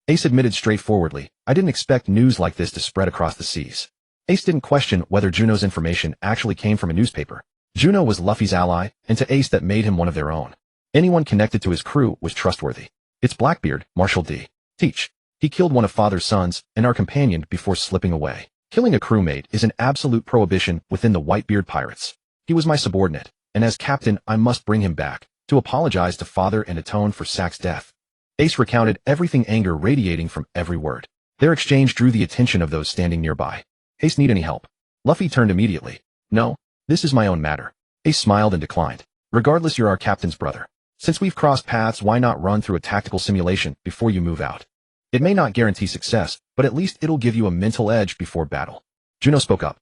Ace admitted straightforwardly, I didn't expect news like this to spread across the seas. Ace didn't question whether Juno's information actually came from a newspaper. Juno was Luffy's ally, and to Ace that made him one of their own. Anyone connected to his crew was trustworthy. It's Blackbeard, Marshal D. Teach. He killed one of Father's sons and our companion before slipping away. Killing a crewmate is an absolute prohibition within the Whitebeard pirates. He was my subordinate, and as captain I must bring him back, to apologize to Father and atone for Sack's death. Ace recounted everything, anger radiating from every word. Their exchange drew the attention of those standing nearby. Ace, need any help? Luffy turned immediately. No, this is my own matter. Ace smiled and declined. Regardless, you're our captain's brother. Since we've crossed paths, why not run through a tactical simulation before you move out? It may not guarantee success, but at least it'll give you a mental edge before battle. Juno spoke up.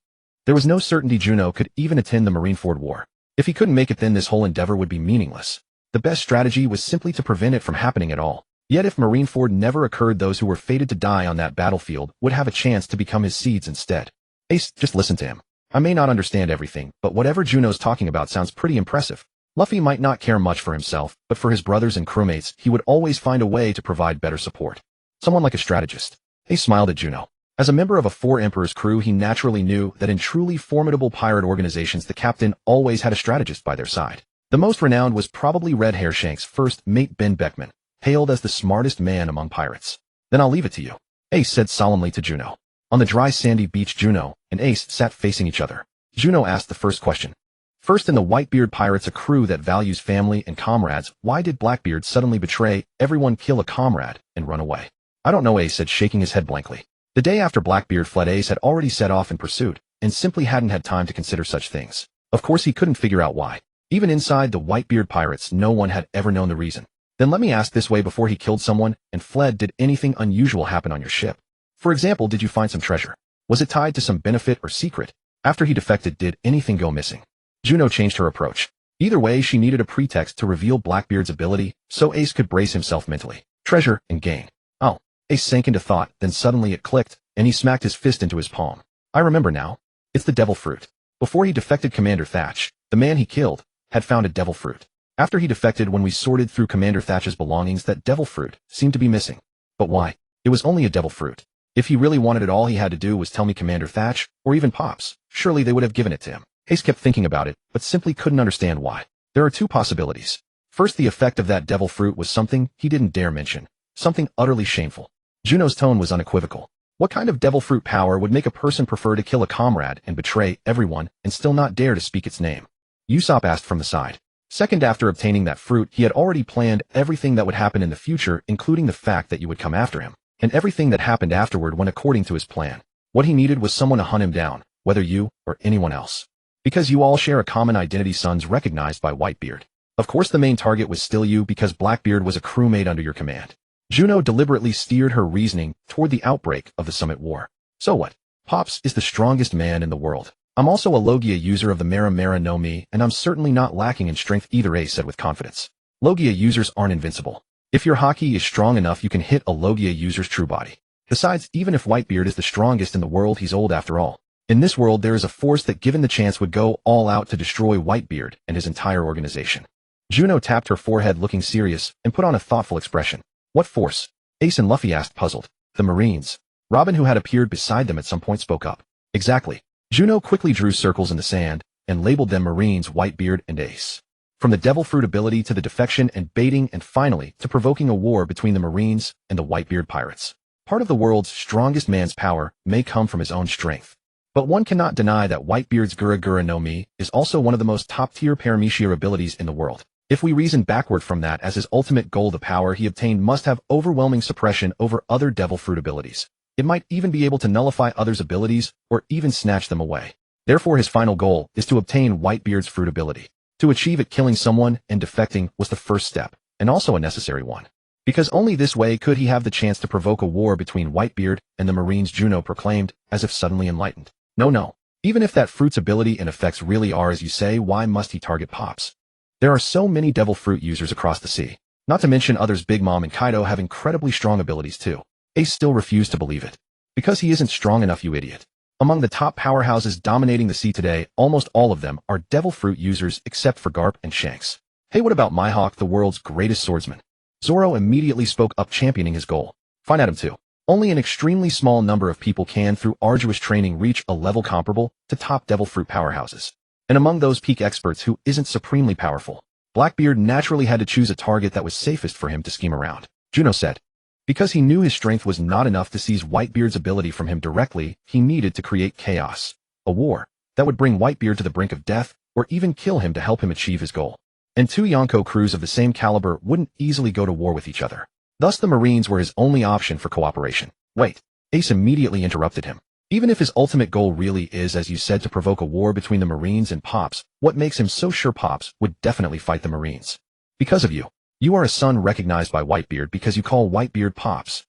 There was no certainty Juno could even attend the Marineford War. If he couldn't make it, then this whole endeavor would be meaningless. The best strategy was simply to prevent it from happening at all. Yet if Marineford never occurred, those who were fated to die on that battlefield would have a chance to become his seeds instead. Ace, just listen to him. I may not understand everything, but whatever Juno's talking about sounds pretty impressive. Luffy might not care much for himself, but for his brothers and crewmates, he would always find a way to provide better support. Someone like a strategist. Ace smiled at Juno. As a member of a Four Emperors crew, he naturally knew that in truly formidable pirate organizations, the captain always had a strategist by their side. The most renowned was probably Red Hairshank's first mate, Ben Beckman, hailed as the smartest man among pirates. Then I'll leave it to you, Ace said solemnly to Juno. On the dry sandy beach, Juno and Ace sat facing each other. Juno asked the first question. First in the Whitebeard Pirates, a crew that values family and comrades, why did Blackbeard suddenly betray everyone, kill a comrade, and run away? I don't know, Ace said, shaking his head blankly. The day after Blackbeard fled, Ace had already set off in pursuit, and simply hadn't had time to consider such things. Of course, he couldn't figure out why. Even inside the Whitebeard Pirates, no one had ever known the reason. Then let me ask this way, before he killed someone and fled, did anything unusual happen on your ship? For example, did you find some treasure? Was it tied to some benefit or secret? After he defected, did anything go missing? Juno changed her approach. Either way, she needed a pretext to reveal Blackbeard's ability, so Ace could brace himself mentally. Treasure and gain. Oh, Ace sank into thought, then suddenly it clicked, and he smacked his fist into his palm. I remember now. It's the devil fruit. Before he defected, Commander Thatch, the man he killed, had found a devil fruit. After he defected, when we sorted through Commander Thatch's belongings, that devil fruit seemed to be missing. But why? It was only a devil fruit. If he really wanted it, all he had to do was tell me, Commander Thatch, or even Pops. Surely they would have given it to him. Ace kept thinking about it, but simply couldn't understand why. There are two possibilities. First, the effect of that devil fruit was something he didn't dare mention. Something utterly shameful. Juno's tone was unequivocal. What kind of devil fruit power would make a person prefer to kill a comrade and betray everyone and still not dare to speak its name? Usopp asked from the side. Second, after obtaining that fruit, he had already planned everything that would happen in the future, including the fact that you would come after him. And everything that happened afterward went according to his plan. What he needed was someone to hunt him down, whether you or anyone else. Because you all share a common identity, sons recognized by Whitebeard. Of course, the main target was still you, because Blackbeard was a crewmate under your command. Juno deliberately steered her reasoning toward the outbreak of the Summit War. So what? Pops is the strongest man in the world. I'm also a Logia user of the Mera Mera no Mi, and I'm certainly not lacking in strength either, Ace said with confidence. Logia users aren't invincible. If your haki is strong enough, you can hit a Logia user's true body. Besides, even if Whitebeard is the strongest in the world, he's old after all. In this world, there is a force that, given the chance, would go all out to destroy Whitebeard and his entire organization. Juno tapped her forehead, looking serious, and put on a thoughtful expression. What force? Ace and Luffy asked, puzzled. The Marines. Robin, who had appeared beside them at some point, spoke up. Exactly. Juno quickly drew circles in the sand and labeled them Marines, Whitebeard, and Ace. From the devil fruit ability to the defection and baiting, and finally to provoking a war between the Marines and the Whitebeard Pirates. Part of the world's strongest man's power may come from his own strength. But one cannot deny that Whitebeard's Gura Gura no Mi is also one of the most top-tier Paramecia abilities in the world. If we reason backward from that, as his ultimate goal, the power he obtained must have overwhelming suppression over other devil fruit abilities. It might even be able to nullify others' abilities or even snatch them away. Therefore, his final goal is to obtain Whitebeard's fruit ability. To achieve it, killing someone and defecting was the first step, and also a necessary one. Because only this way could he have the chance to provoke a war between Whitebeard and the Marines, Juno proclaimed, as if suddenly enlightened. No. Even if that fruit's ability and effects really are as you say, why must he target Pops? There are so many devil fruit users across the sea. Not to mention others. Big Mom and Kaido have incredibly strong abilities too. Ace still refused to believe it. Because he isn't strong enough, you idiot. Among the top powerhouses dominating the sea today, almost all of them are devil fruit users except for Garp and Shanks. Hey, what about Mihawk, the world's greatest swordsman? Zoro immediately spoke up, championing his goal. Fine at him too. Only an extremely small number of people can, through arduous training, reach a level comparable to top devil fruit powerhouses. And among those peak experts, who isn't supremely powerful? Blackbeard naturally had to choose a target that was safest for him to scheme around. Juno said. Because he knew his strength was not enough to seize Whitebeard's ability from him directly, he needed to create chaos. A war that would bring Whitebeard to the brink of death, or even kill him to help him achieve his goal. And two Yonko crews of the same caliber wouldn't easily go to war with each other. Thus the Marines were his only option for cooperation. Wait, Ace immediately interrupted him. Even if his ultimate goal really is, as you said, to provoke a war between the Marines and Pops, what makes him so sure Pops would definitely fight the Marines? Because of you. You are a son recognized by Whitebeard because you call Whitebeard Pops.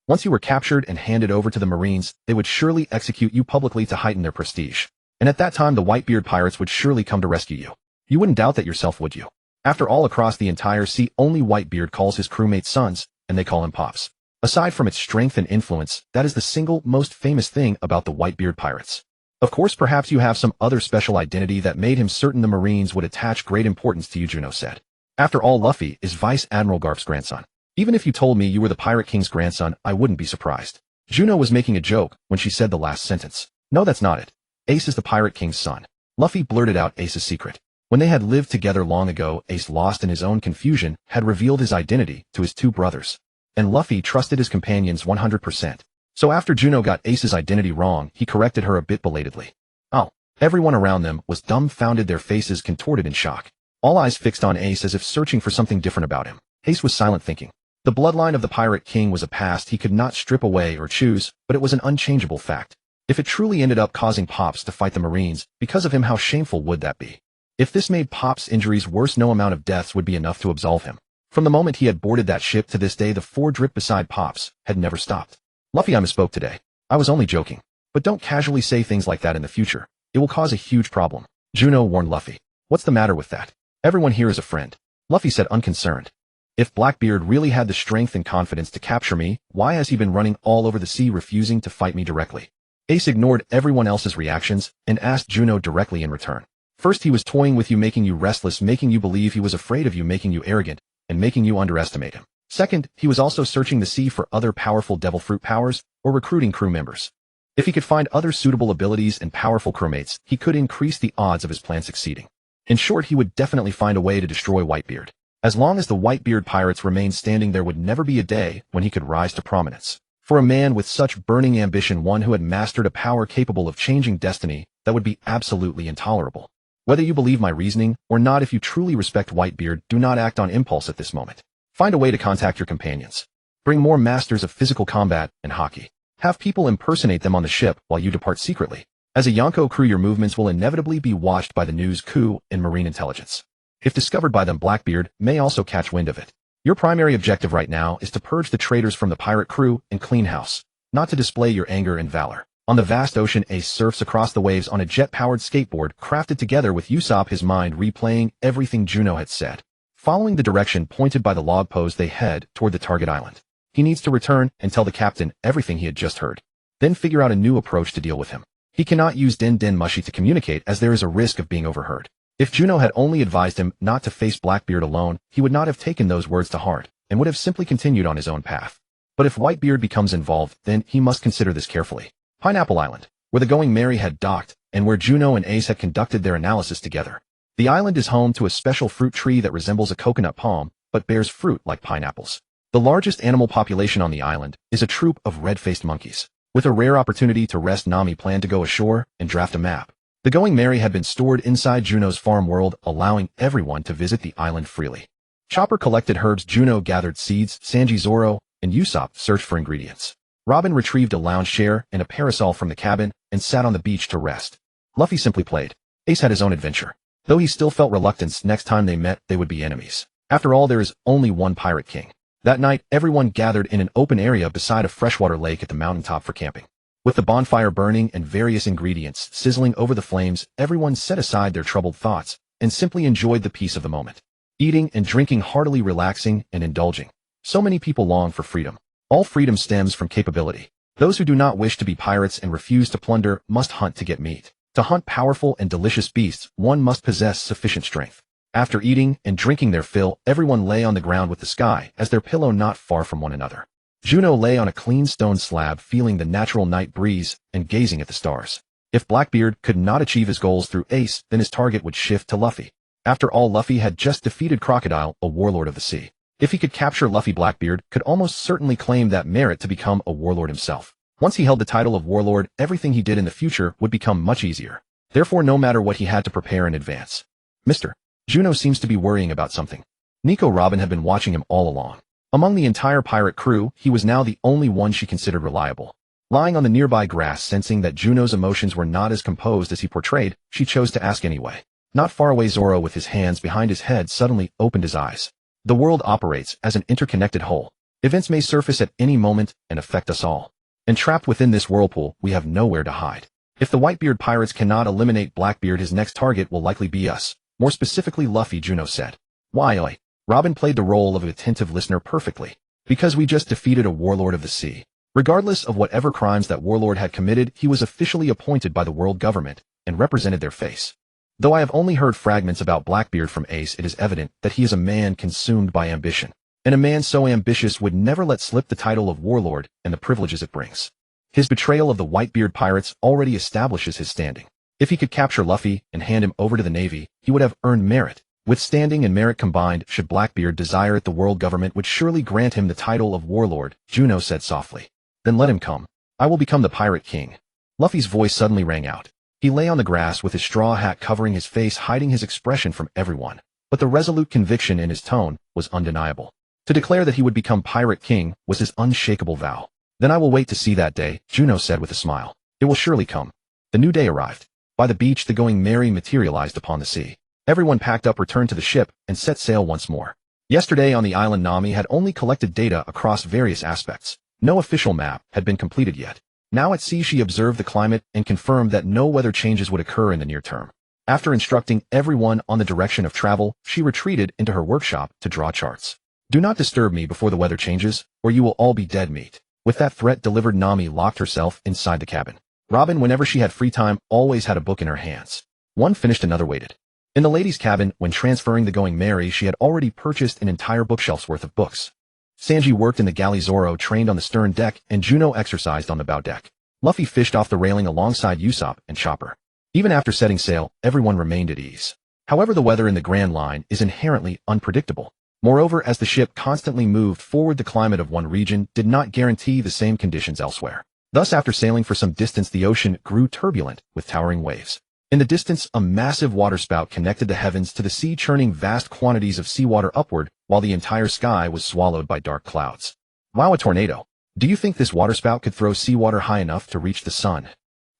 Once you were captured and handed over to the Marines, they would surely execute you publicly to heighten their prestige. And at that time, the Whitebeard Pirates would surely come to rescue you. You wouldn't doubt that yourself, would you? After all, across the entire sea, only Whitebeard calls his crewmates sons, and they call him Pops. Aside from its strength and influence, that is the single most famous thing about the Whitebeard pirates. Of course, perhaps you have some other special identity that made him certain the Marines would attach great importance to you, Juno said. After all, Luffy is Vice Admiral Garp's grandson. Even if you told me you were the Pirate King's grandson, I wouldn't be surprised. Juno was making a joke when she said the last sentence. No, that's not it. Ace is the Pirate King's son. Luffy blurted out Ace's secret. When they had lived together long ago, Ace, lost in his own confusion, had revealed his identity to his two brothers. And Luffy trusted his companions 100%. So after Juno got Ace's identity wrong, he corrected her a bit belatedly. Oh. Everyone around them was dumbfounded, their faces contorted in shock. All eyes fixed on Ace as if searching for something different about him. Ace was silent, thinking. The bloodline of the Pirate King was a past he could not strip away or choose, but it was an unchangeable fact. If it truly ended up causing Pops to fight the Marines, because of him, how shameful would that be? If this made Pops' injuries worse, no amount of deaths would be enough to absolve him. From the moment he had boarded that ship to this day, the 4 drip beside Pops had never stopped. Luffy, I misspoke today. I was only joking. But don't casually say things like that in the future. It will cause a huge problem. Juno warned Luffy. What's the matter with that? Everyone here is a friend. Luffy said, unconcerned. If Blackbeard really had the strength and confidence to capture me, why has he been running all over the sea, refusing to fight me directly? Ace ignored everyone else's reactions and asked Juno directly in return. First, he was toying with you, making you restless, making you believe he was afraid of you, making you arrogant, and making you underestimate him. Second, he was also searching the sea for other powerful devil fruit powers or recruiting crew members. If he could find other suitable abilities and powerful crewmates, he could increase the odds of his plan succeeding. In short, he would definitely find a way to destroy Whitebeard. As long as the Whitebeard pirates remained standing, there would never be a day when he could rise to prominence. For a man with such burning ambition, one who had mastered a power capable of changing destiny, that would be absolutely intolerable. Whether you believe my reasoning or not, if you truly respect Whitebeard, do not act on impulse at this moment. Find a way to contact your companions. Bring more masters of physical combat and hockey. Have people impersonate them on the ship while you depart secretly. As a Yonko crew, your movements will inevitably be watched by the news coup and marine intelligence. If discovered by them, Blackbeard may also catch wind of it. Your primary objective right now is to purge the traitors from the pirate crew and clean house, not to display your anger and valor. On the vast ocean, Ace surfs across the waves on a jet-powered skateboard crafted together with Usopp, his mind replaying everything Juno had said. Following the direction pointed by the log post, they head toward the target island. He needs to return and tell the captain everything he had just heard. Then figure out a new approach to deal with him. He cannot use Den Den Mushi to communicate, as there is a risk of being overheard. If Juno had only advised him not to face Blackbeard alone, he would not have taken those words to heart, and would have simply continued on his own path. But if Whitebeard becomes involved, then he must consider this carefully. Pineapple Island, where the Going Merry had docked, and where Juno and Ace had conducted their analysis together. The island is home to a special fruit tree that resembles a coconut palm, but bears fruit like pineapples. The largest animal population on the island is a troop of red-faced monkeys. With a rare opportunity to rest, Nami planned to go ashore and draft a map. The Going Merry had been stored inside Juno's farm world, allowing everyone to visit the island freely. Chopper collected herbs, Juno gathered seeds, Sanji, Zoro, and Usopp searched for ingredients. Robin retrieved a lounge chair and a parasol from the cabin and sat on the beach to rest. Luffy simply played. Ace had his own adventure. Though he still felt reluctance, next time they met, they would be enemies. After all, there is only one Pirate King. That night, everyone gathered in an open area beside a freshwater lake at the mountaintop for camping. With the bonfire burning and various ingredients sizzling over the flames, everyone set aside their troubled thoughts and simply enjoyed the peace of the moment. Eating and drinking heartily, relaxing and indulging. So many people long for freedom. All freedom stems from capability. Those who do not wish to be pirates and refuse to plunder must hunt to get meat. To hunt powerful and delicious beasts, one must possess sufficient strength. After eating and drinking their fill, everyone lay on the ground with the sky as their pillow, not far from one another. Juno lay on a clean stone slab, feeling the natural night breeze and gazing at the stars. If Blackbeard could not achieve his goals through Ace, then his target would shift to Luffy. After all, Luffy had just defeated Crocodile, a warlord of the sea. If he could capture Luffy, Blackbeard could almost certainly claim that merit to become a warlord himself. Once he held the title of warlord, everything he did in the future would become much easier. Therefore, no matter what, he had to prepare in advance. Mr. Juno seems to be worrying about something. Nico Robin had been watching him all along. Among the entire pirate crew, he was now the only one she considered reliable. Lying on the nearby grass, sensing that Juno's emotions were not as composed as he portrayed, she chose to ask anyway. Not far away, Zoro, with his hands behind his head, suddenly opened his eyes. The world operates as an interconnected whole. Events may surface at any moment and affect us all. And trapped within this whirlpool, we have nowhere to hide. If the Whitebeard pirates cannot eliminate Blackbeard, his next target will likely be us. More specifically, Luffy, Juno said. Why? Robin played the role of an attentive listener perfectly. Because we just defeated a warlord of the sea. Regardless of whatever crimes that warlord had committed, he was officially appointed by the world government and represented their face. Though I have only heard fragments about Blackbeard from Ace, it is evident that he is a man consumed by ambition. And a man so ambitious would never let slip the title of warlord and the privileges it brings. His betrayal of the Whitebeard pirates already establishes his standing. If he could capture Luffy and hand him over to the Navy, he would have earned merit. With standing and merit combined, should Blackbeard desire it, the world government would surely grant him the title of warlord, Juno said softly. Then let him come. I will become the pirate king. Luffy's voice suddenly rang out. He lay on the grass with his straw hat covering his face, hiding his expression from everyone. But the resolute conviction in his tone was undeniable. To declare that he would become pirate king was his unshakable vow. Then I will wait to see that day, Juno said with a smile. It will surely come. The new day arrived. By the beach, the Going Merry materialized upon the sea. Everyone packed up, returned to the ship, and set sail once more. Yesterday on the island, Nami had only collected data across various aspects. No official map had been completed yet. Now at sea, she observed the climate and confirmed that no weather changes would occur in the near term. After instructing everyone on the direction of travel, she retreated into her workshop to draw charts. Do not disturb me before the weather changes, or you will all be dead meat. With that threat delivered, Nami locked herself inside the cabin. Robin, whenever she had free time, always had a book in her hands. One finished, another waited. In the ladies' cabin, when transferring the Going Merry, she had already purchased an entire bookshelf's worth of books. Sanji worked in the galley, Zoro trained on the stern deck, and Juno exercised on the bow deck. Luffy fished off the railing alongside Usopp and Chopper. Even after setting sail, everyone remained at ease. However, the weather in the Grand Line is inherently unpredictable. Moreover, as the ship constantly moved forward, the climate of one region did not guarantee the same conditions elsewhere. Thus, after sailing for some distance, the ocean grew turbulent with towering waves. In the distance, a massive waterspout connected the heavens to the sea, churning vast quantities of seawater upward, while the entire sky was swallowed by dark clouds. Wow, a tornado. Do you think this waterspout could throw seawater high enough to reach the sun?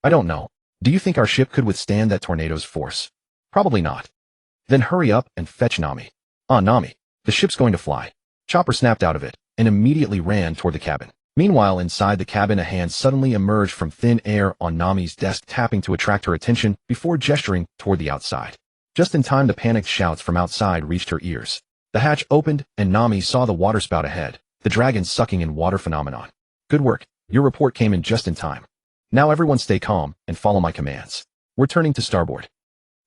I don't know. Do you think our ship could withstand that tornado's force? Probably not. Then hurry up and fetch Nami. Nami. The ship's going to fly. Chopper snapped out of it, and immediately ran toward the cabin. Meanwhile, inside the cabin, a hand suddenly emerged from thin air on Nami's desk, tapping to attract her attention before gesturing toward the outside. Just in time, the panicked shouts from outside reached her ears. The hatch opened, and Nami saw the waterspout ahead, the dragon sucking in water phenomenon. Good work. Your report came in just in time. Now everyone stay calm and follow my commands. We're turning to starboard.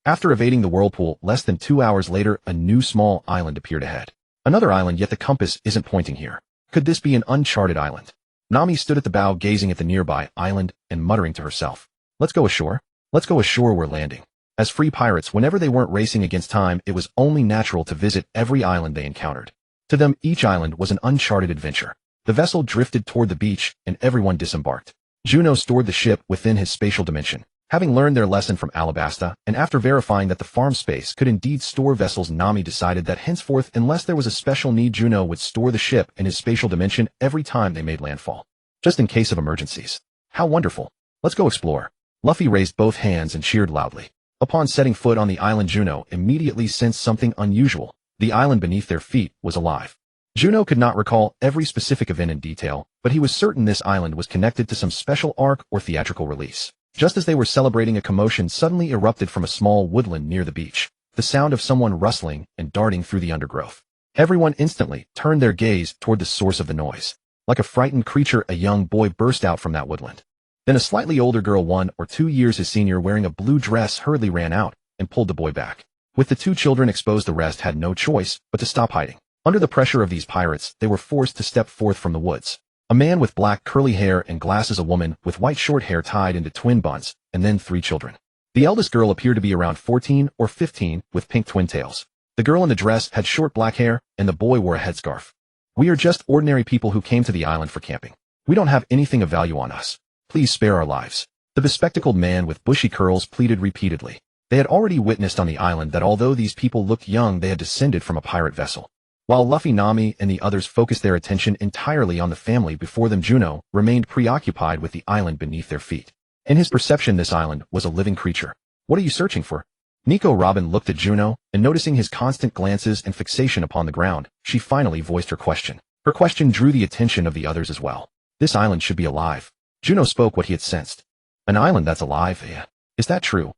After evading the whirlpool, less than 2 hours later, a new small island appeared ahead. Another island, yet the compass isn't pointing here. Could this be an uncharted island? Nami stood at the bow, gazing at the nearby island and muttering to herself. Let's go ashore. Let's go ashore, we're landing. As free pirates, whenever they weren't racing against time, it was only natural to visit every island they encountered. To them, each island was an uncharted adventure. The vessel drifted toward the beach, and everyone disembarked. Juno stored the ship within his spatial dimension. Having learned their lesson from Alabasta, and after verifying that the farm space could indeed store vessels, Nami decided that henceforth, unless there was a special need, Juno would store the ship in his spatial dimension every time they made landfall. Just in case of emergencies. How wonderful. Let's go explore. Luffy raised both hands and cheered loudly. Upon setting foot on the island, Juno immediately sensed something unusual. The island beneath their feet was alive. Juno could not recall every specific event in detail, but he was certain this island was connected to some special arc or theatrical release. Just as they were celebrating, a commotion suddenly erupted from a small woodland near the beach, the sound of someone rustling and darting through the undergrowth. Everyone instantly turned their gaze toward the source of the noise. Like a frightened creature, a young boy burst out from that woodland. Then a slightly older girl, 1 or 2 years his senior, wearing a blue dress, hurriedly ran out and pulled the boy back. With the 2 children exposed, the rest had no choice but to stop hiding. Under the pressure of these pirates, they were forced to step forth from the woods. A man with black curly hair and glasses, a woman with white short hair tied into twin buns, and then 3 children. The eldest girl appeared to be around 14 or 15 with pink twin tails. The girl in the dress had short black hair, and the boy wore a headscarf. We are just ordinary people who came to the island for camping. We don't have anything of value on us. Please spare our lives. The bespectacled man with bushy curls pleaded repeatedly. They had already witnessed on the island that although these people looked young, they had descended from a pirate vessel. While Luffy, Nami, and the others focused their attention entirely on the family before them, Juno remained preoccupied with the island beneath their feet. In his perception, this island was a living creature. What are you searching for? Nico Robin looked at Juno, and noticing his constant glances and fixation upon the ground, she finally voiced her question. Her question drew the attention of the others as well. This island should be alive. Juno spoke what he had sensed. An island that's alive? Yeah. Is that true?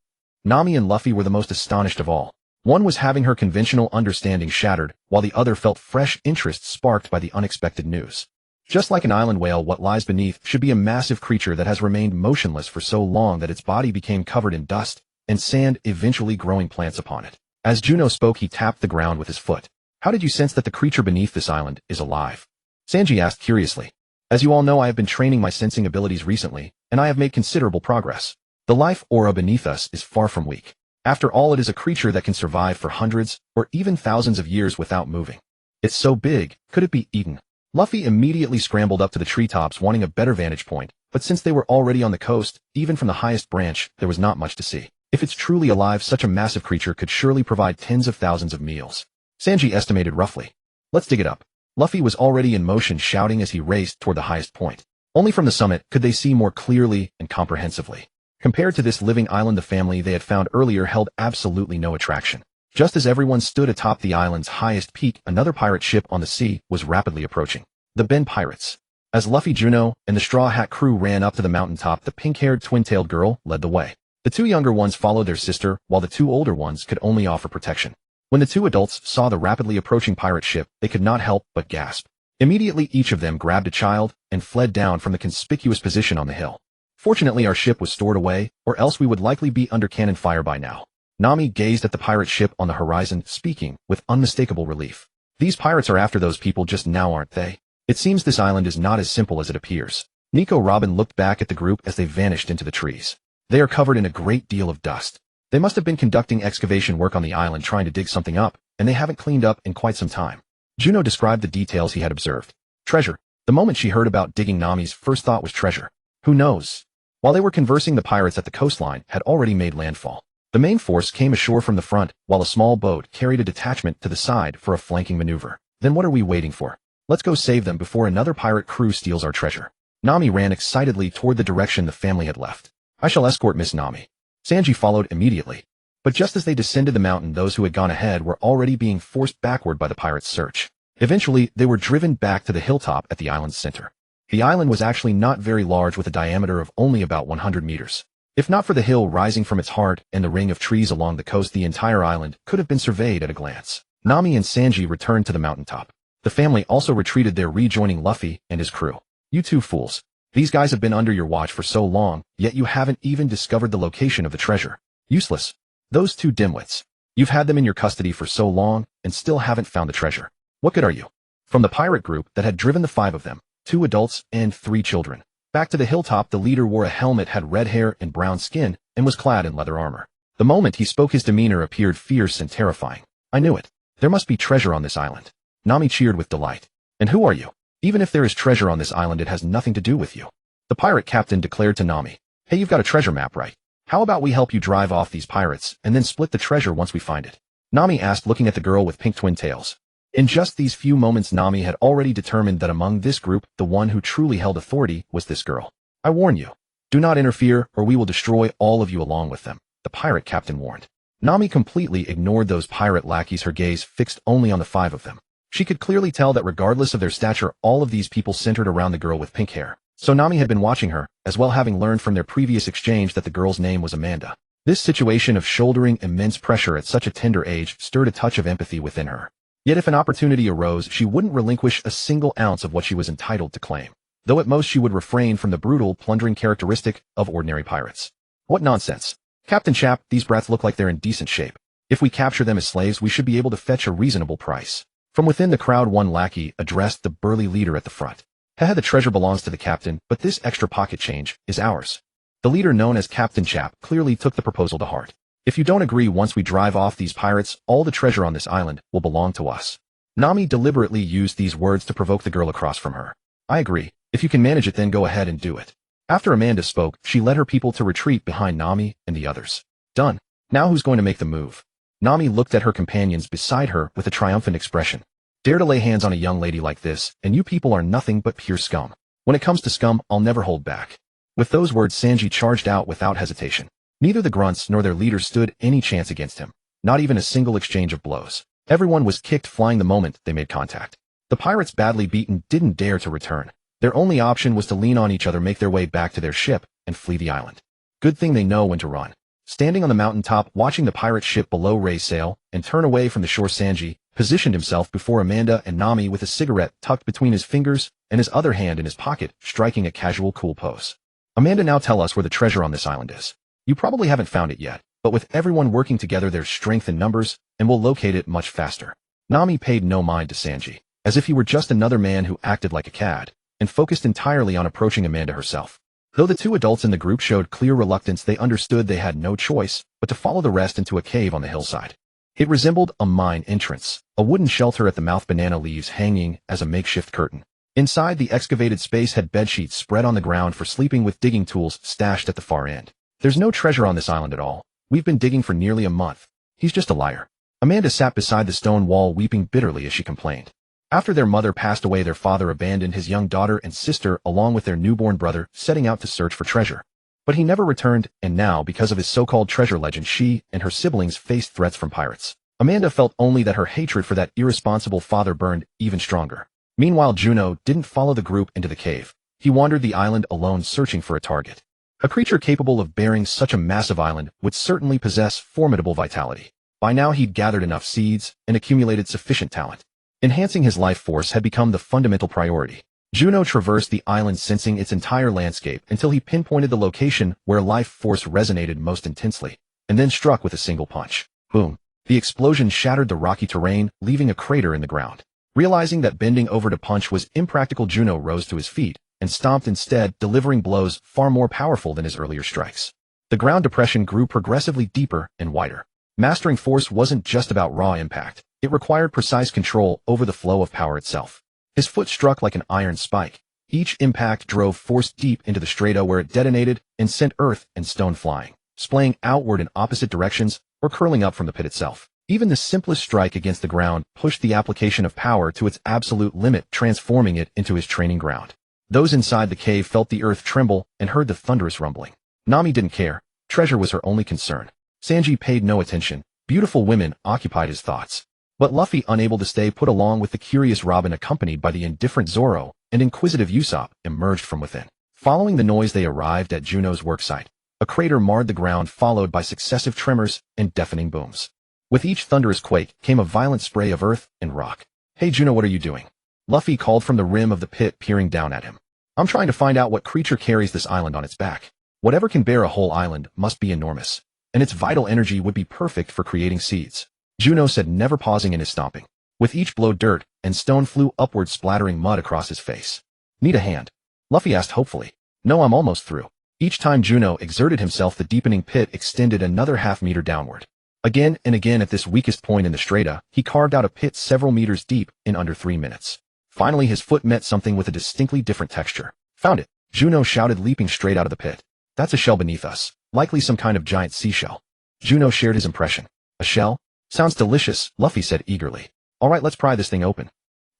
Nami and Luffy were the most astonished of all. One was having her conventional understanding shattered, while the other felt fresh interest sparked by the unexpected news. Just like an island whale, what lies beneath should be a massive creature that has remained motionless for so long that its body became covered in dust and sand, eventually growing plants upon it. As Juno spoke, he tapped the ground with his foot. How did you sense that the creature beneath this island is alive? Sanji asked curiously. As you all know, I have been training my sensing abilities recently, and I have made considerable progress. The life aura beneath us is far from weak. After all, it is a creature that can survive for hundreds or even thousands of years without moving. It's so big, could it be eaten? Luffy immediately scrambled up to the treetops wanting a better vantage point, but since they were already on the coast, even from the highest branch, there was not much to see. If it's truly alive, such a massive creature could surely provide tens of thousands of meals. Sanji estimated roughly. Let's dig it up. Luffy was already in motion, shouting as he raced toward the highest point. Only from the summit could they see more clearly and comprehensively. Compared to this living island, the family they had found earlier held absolutely no attraction. Just as everyone stood atop the island's highest peak, another pirate ship on the sea was rapidly approaching. The Ben pirates. As Luffy, Juno, and the Straw Hat crew ran up to the mountaintop, the pink-haired twin-tailed girl led the way. The two younger ones followed their sister, while the two older ones could only offer protection. When the two adults saw the rapidly approaching pirate ship, they could not help but gasp. Immediately, each of them grabbed a child and fled down from the conspicuous position on the hill. Fortunately, our ship was stored away, or else we would likely be under cannon fire by now. Nami gazed at the pirate ship on the horizon, speaking with unmistakable relief. These pirates are after those people just now, aren't they? It seems this island is not as simple as it appears. Nico Robin looked back at the group as they vanished into the trees. They are covered in a great deal of dust. They must have been conducting excavation work on the island trying to dig something up, and they haven't cleaned up in quite some time. Juno described the details he had observed. Treasure. The moment she heard about digging, Nami's first thought was treasure. Who knows? While they were conversing, the pirates at the coastline had already made landfall. The main force came ashore from the front, while a small boat carried a detachment to the side for a flanking maneuver. Then what are we waiting for? Let's go save them before another pirate crew steals our treasure. Nami ran excitedly toward the direction the family had left. I shall escort Miss Nami. Sanji followed immediately. But just as they descended the mountain, those who had gone ahead were already being forced backward by the pirates' search. Eventually, they were driven back to the hilltop at the island's center. The island was actually not very large, with a diameter of only about 100 meters. If not for the hill rising from its heart and the ring of trees along the coast, the entire island could have been surveyed at a glance. Nami and Sanji returned to the mountaintop. The family also retreated there, rejoining Luffy and his crew. You two fools. These guys have been under your watch for so long, yet you haven't even discovered the location of the treasure. Useless. Those two dimwits. You've had them in your custody for so long and still haven't found the treasure. What good are you? From the pirate group that had driven the 5 of them, 2 adults and 3 children, back to the hilltop, the leader wore a helmet, had red hair and brown skin, and was clad in leather armor. The moment he spoke, his demeanor appeared fierce and terrifying. I knew it. There must be treasure on this island. Nami cheered with delight. And who are you? Even if there is treasure on this island, it has nothing to do with you. The pirate captain declared to Nami. Hey, you've got a treasure map, right? How about we help you drive off these pirates and then split the treasure once we find it? Nami asked, looking at the girl with pink twin tails. In just these few moments, Nami had already determined that among this group, the one who truly held authority was this girl. I warn you. Do not interfere, or we will destroy all of you along with them, the pirate captain warned. Nami completely ignored those pirate lackeys, her gaze fixed only on the 5 of them. She could clearly tell that regardless of their stature, all of these people centered around the girl with pink hair. So Nami had been watching her, as well, having learned from their previous exchange that the girl's name was Amanda. This situation of shouldering immense pressure at such a tender age stirred a touch of empathy within her. Yet if an opportunity arose, she wouldn't relinquish a single ounce of what she was entitled to claim. Though at most she would refrain from the brutal, plundering characteristic of ordinary pirates. What nonsense. Captain Chap, these brats look like they're in decent shape. If we capture them as slaves, we should be able to fetch a reasonable price. From within the crowd, one lackey addressed the burly leader at the front. Haha, the treasure belongs to the captain, but this extra pocket change is ours. The leader, known as Captain Chap, clearly took the proposal to heart. If you don't agree, once we drive off these pirates, all the treasure on this island will belong to us. Nami deliberately used these words to provoke the girl across from her. I agree. If you can manage it, then go ahead and do it. After Amanda spoke, she led her people to retreat behind Nami and the others. Done. Now who's going to make the move? Nami looked at her companions beside her with a triumphant expression. Dare to lay hands on a young lady like this, and you people are nothing but pure scum. When it comes to scum, I'll never hold back. With those words, Sanji charged out without hesitation. Neither the grunts nor their leader stood any chance against him. Not even a single exchange of blows. Everyone was kicked flying the moment they made contact. The pirates, badly beaten, didn't dare to return. Their only option was to lean on each other, make their way back to their ship, and flee the island. Good thing they know when to run. Standing on the mountaintop, watching the pirate ship below raise sail and turn away from the shore, Sanji positioned himself before Amanda and Nami with a cigarette tucked between his fingers and his other hand in his pocket, striking a casual cool pose. Amanda, now tell us where the treasure on this island is. You probably haven't found it yet, but with everyone working together there's strength in numbers, and we'll locate it much faster. Nami paid no mind to Sanji, as if he were just another man who acted like a cad, and focused entirely on approaching Amanda herself. Though the two adults in the group showed clear reluctance, they understood they had no choice but to follow the rest into a cave on the hillside. It resembled a mine entrance, a wooden shelter at the mouth, banana leaves hanging as a makeshift curtain. Inside, the excavated space had bedsheets spread on the ground for sleeping with digging tools stashed at the far end. There's no treasure on this island at all. We've been digging for nearly a month. He's just a liar. Amanda sat beside the stone wall weeping bitterly as she complained. After their mother passed away, their father abandoned his young daughter and sister along with their newborn brother, setting out to search for treasure. But he never returned, and now, because of his so-called treasure legend, she and her siblings faced threats from pirates. Amanda felt only that her hatred for that irresponsible father burned even stronger. Meanwhile, Juno didn't follow the group into the cave. He wandered the island alone, searching for a target. A creature capable of bearing such a massive island would certainly possess formidable vitality. By now he'd gathered enough seeds and accumulated sufficient talent. Enhancing his life force had become the fundamental priority. Juno traversed the island, sensing its entire landscape until he pinpointed the location where life force resonated most intensely, and then struck with a single punch. Boom! The explosion shattered the rocky terrain, leaving a crater in the ground. Realizing that bending over to punch was impractical, Juno rose to his feet and stomped instead, delivering blows far more powerful than his earlier strikes. The ground depression grew progressively deeper and wider. Mastering force wasn't just about raw impact. It required precise control over the flow of power itself. His foot struck like an iron spike. Each impact drove force deep into the strata, where it detonated and sent earth and stone flying, splaying outward in opposite directions or curling up from the pit itself. Even the simplest strike against the ground pushed the application of power to its absolute limit, transforming it into his training ground. Those inside the cave felt the earth tremble and heard the thunderous rumbling. Nami didn't care. Treasure was her only concern. Sanji paid no attention. Beautiful women occupied his thoughts. But Luffy, unable to stay put along with the curious Robin, accompanied by the indifferent Zoro and inquisitive Usopp, emerged from within. Following the noise, they arrived at Juno's worksite. A crater marred the ground, followed by successive tremors and deafening booms. With each thunderous quake came a violent spray of earth and rock. "Hey Juno, what are you doing?" Luffy called from the rim of the pit, peering down at him. "I'm trying to find out what creature carries this island on its back. Whatever can bear a whole island must be enormous, and its vital energy would be perfect for creating seeds," Juno said, never pausing in his stomping. With each blow, dirt and stone flew upward, splattering mud across his face. "Need a hand?" Luffy asked hopefully. "No, I'm almost through." Each time Juno exerted himself, the deepening pit extended another half-meter downward. Again and again, at this weakest point in the strata, he carved out a pit several meters deep in under 3 minutes. Finally, his foot met something with a distinctly different texture. "Found it!" Juno shouted, leaping straight out of the pit. "That's a shell beneath us, likely some kind of giant seashell." Juno shared his impression. "A shell? Sounds delicious," Luffy said eagerly. "All right, let's pry this thing open."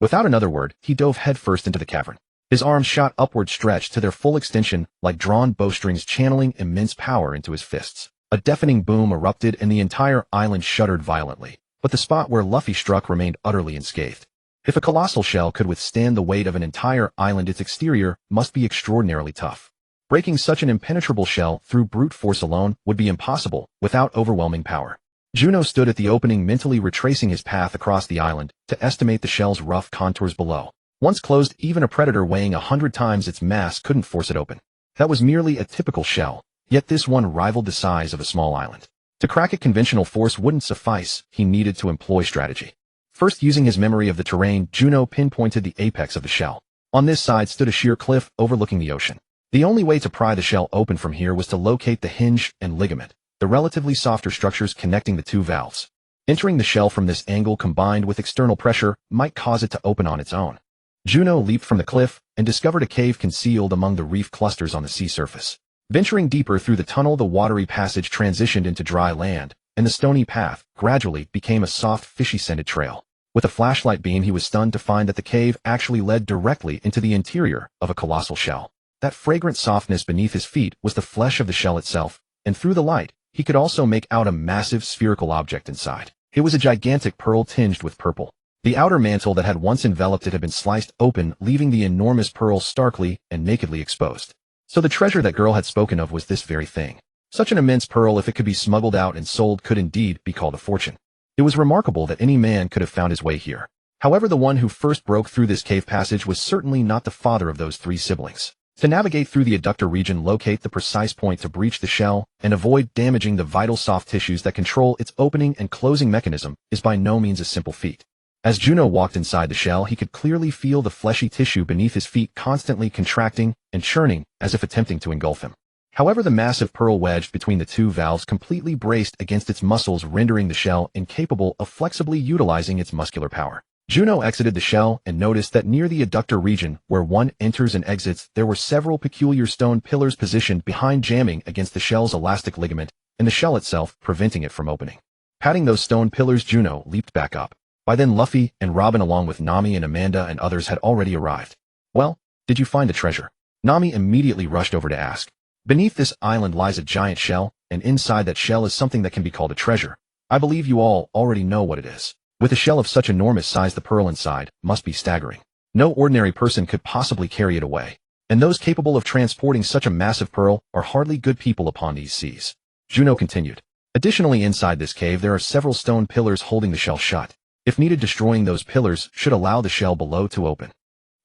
Without another word, he dove headfirst into the cavern. His arms shot upward, stretched to their full extension like drawn bowstrings, channeling immense power into his fists. A deafening boom erupted and the entire island shuddered violently, but the spot where Luffy struck remained utterly unscathed. If a colossal shell could withstand the weight of an entire island, its exterior must be extraordinarily tough. Breaking such an impenetrable shell through brute force alone would be impossible without overwhelming power. Juno stood at the opening, mentally retracing his path across the island to estimate the shell's rough contours below. Once closed, even a predator weighing 100 times its mass couldn't force it open. That was merely a typical shell, yet this one rivaled the size of a small island. To crack it, conventional force wouldn't suffice. He needed to employ strategy. First, using his memory of the terrain, Juno pinpointed the apex of the shell. On this side stood a sheer cliff overlooking the ocean. The only way to pry the shell open from here was to locate the hinge and ligament, the relatively softer structures connecting the two valves. Entering the shell from this angle, combined with external pressure, might cause it to open on its own. Juno leaped from the cliff and discovered a cave concealed among the reef clusters on the sea surface. Venturing deeper through the tunnel, the watery passage transitioned into dry land, and the stony path gradually became a soft, fishy-scented trail. With a flashlight beam, he was stunned to find that the cave actually led directly into the interior of a colossal shell. That fragrant softness beneath his feet was the flesh of the shell itself, and through the light, he could also make out a massive spherical object inside. It was a gigantic pearl tinged with purple. The outer mantle that had once enveloped it had been sliced open, leaving the enormous pearl starkly and nakedly exposed. So the treasure that girl had spoken of was this very thing. Such an immense pearl, if it could be smuggled out and sold, could indeed be called a fortune. It was remarkable that any man could have found his way here. However, the one who first broke through this cave passage was certainly not the father of those three siblings. To navigate through the adductor region, locate the precise point to breach the shell, and avoid damaging the vital soft tissues that control its opening and closing mechanism is by no means a simple feat. As Juno walked inside the shell, he could clearly feel the fleshy tissue beneath his feet constantly contracting and churning as if attempting to engulf him. However, the massive pearl wedged between the two valves completely braced against its muscles, rendering the shell incapable of flexibly utilizing its muscular power. Juno exited the shell and noticed that near the adductor region, where one enters and exits, there were several peculiar stone pillars positioned behind, jamming against the shell's elastic ligament and the shell itself, preventing it from opening. Patting those stone pillars, Juno leaped back up. By then, Luffy and Robin, along with Nami and Amanda and others, had already arrived. "Well, did you find the treasure?" Nami immediately rushed over to ask. "Beneath this island lies a giant shell, and inside that shell is something that can be called a treasure. I believe you all already know what it is. With a shell of such enormous size, the pearl inside must be staggering. No ordinary person could possibly carry it away, and those capable of transporting such a massive pearl are hardly good people upon these seas." Juno continued. "Additionally, inside this cave there are several stone pillars holding the shell shut. If needed, destroying those pillars should allow the shell below to open."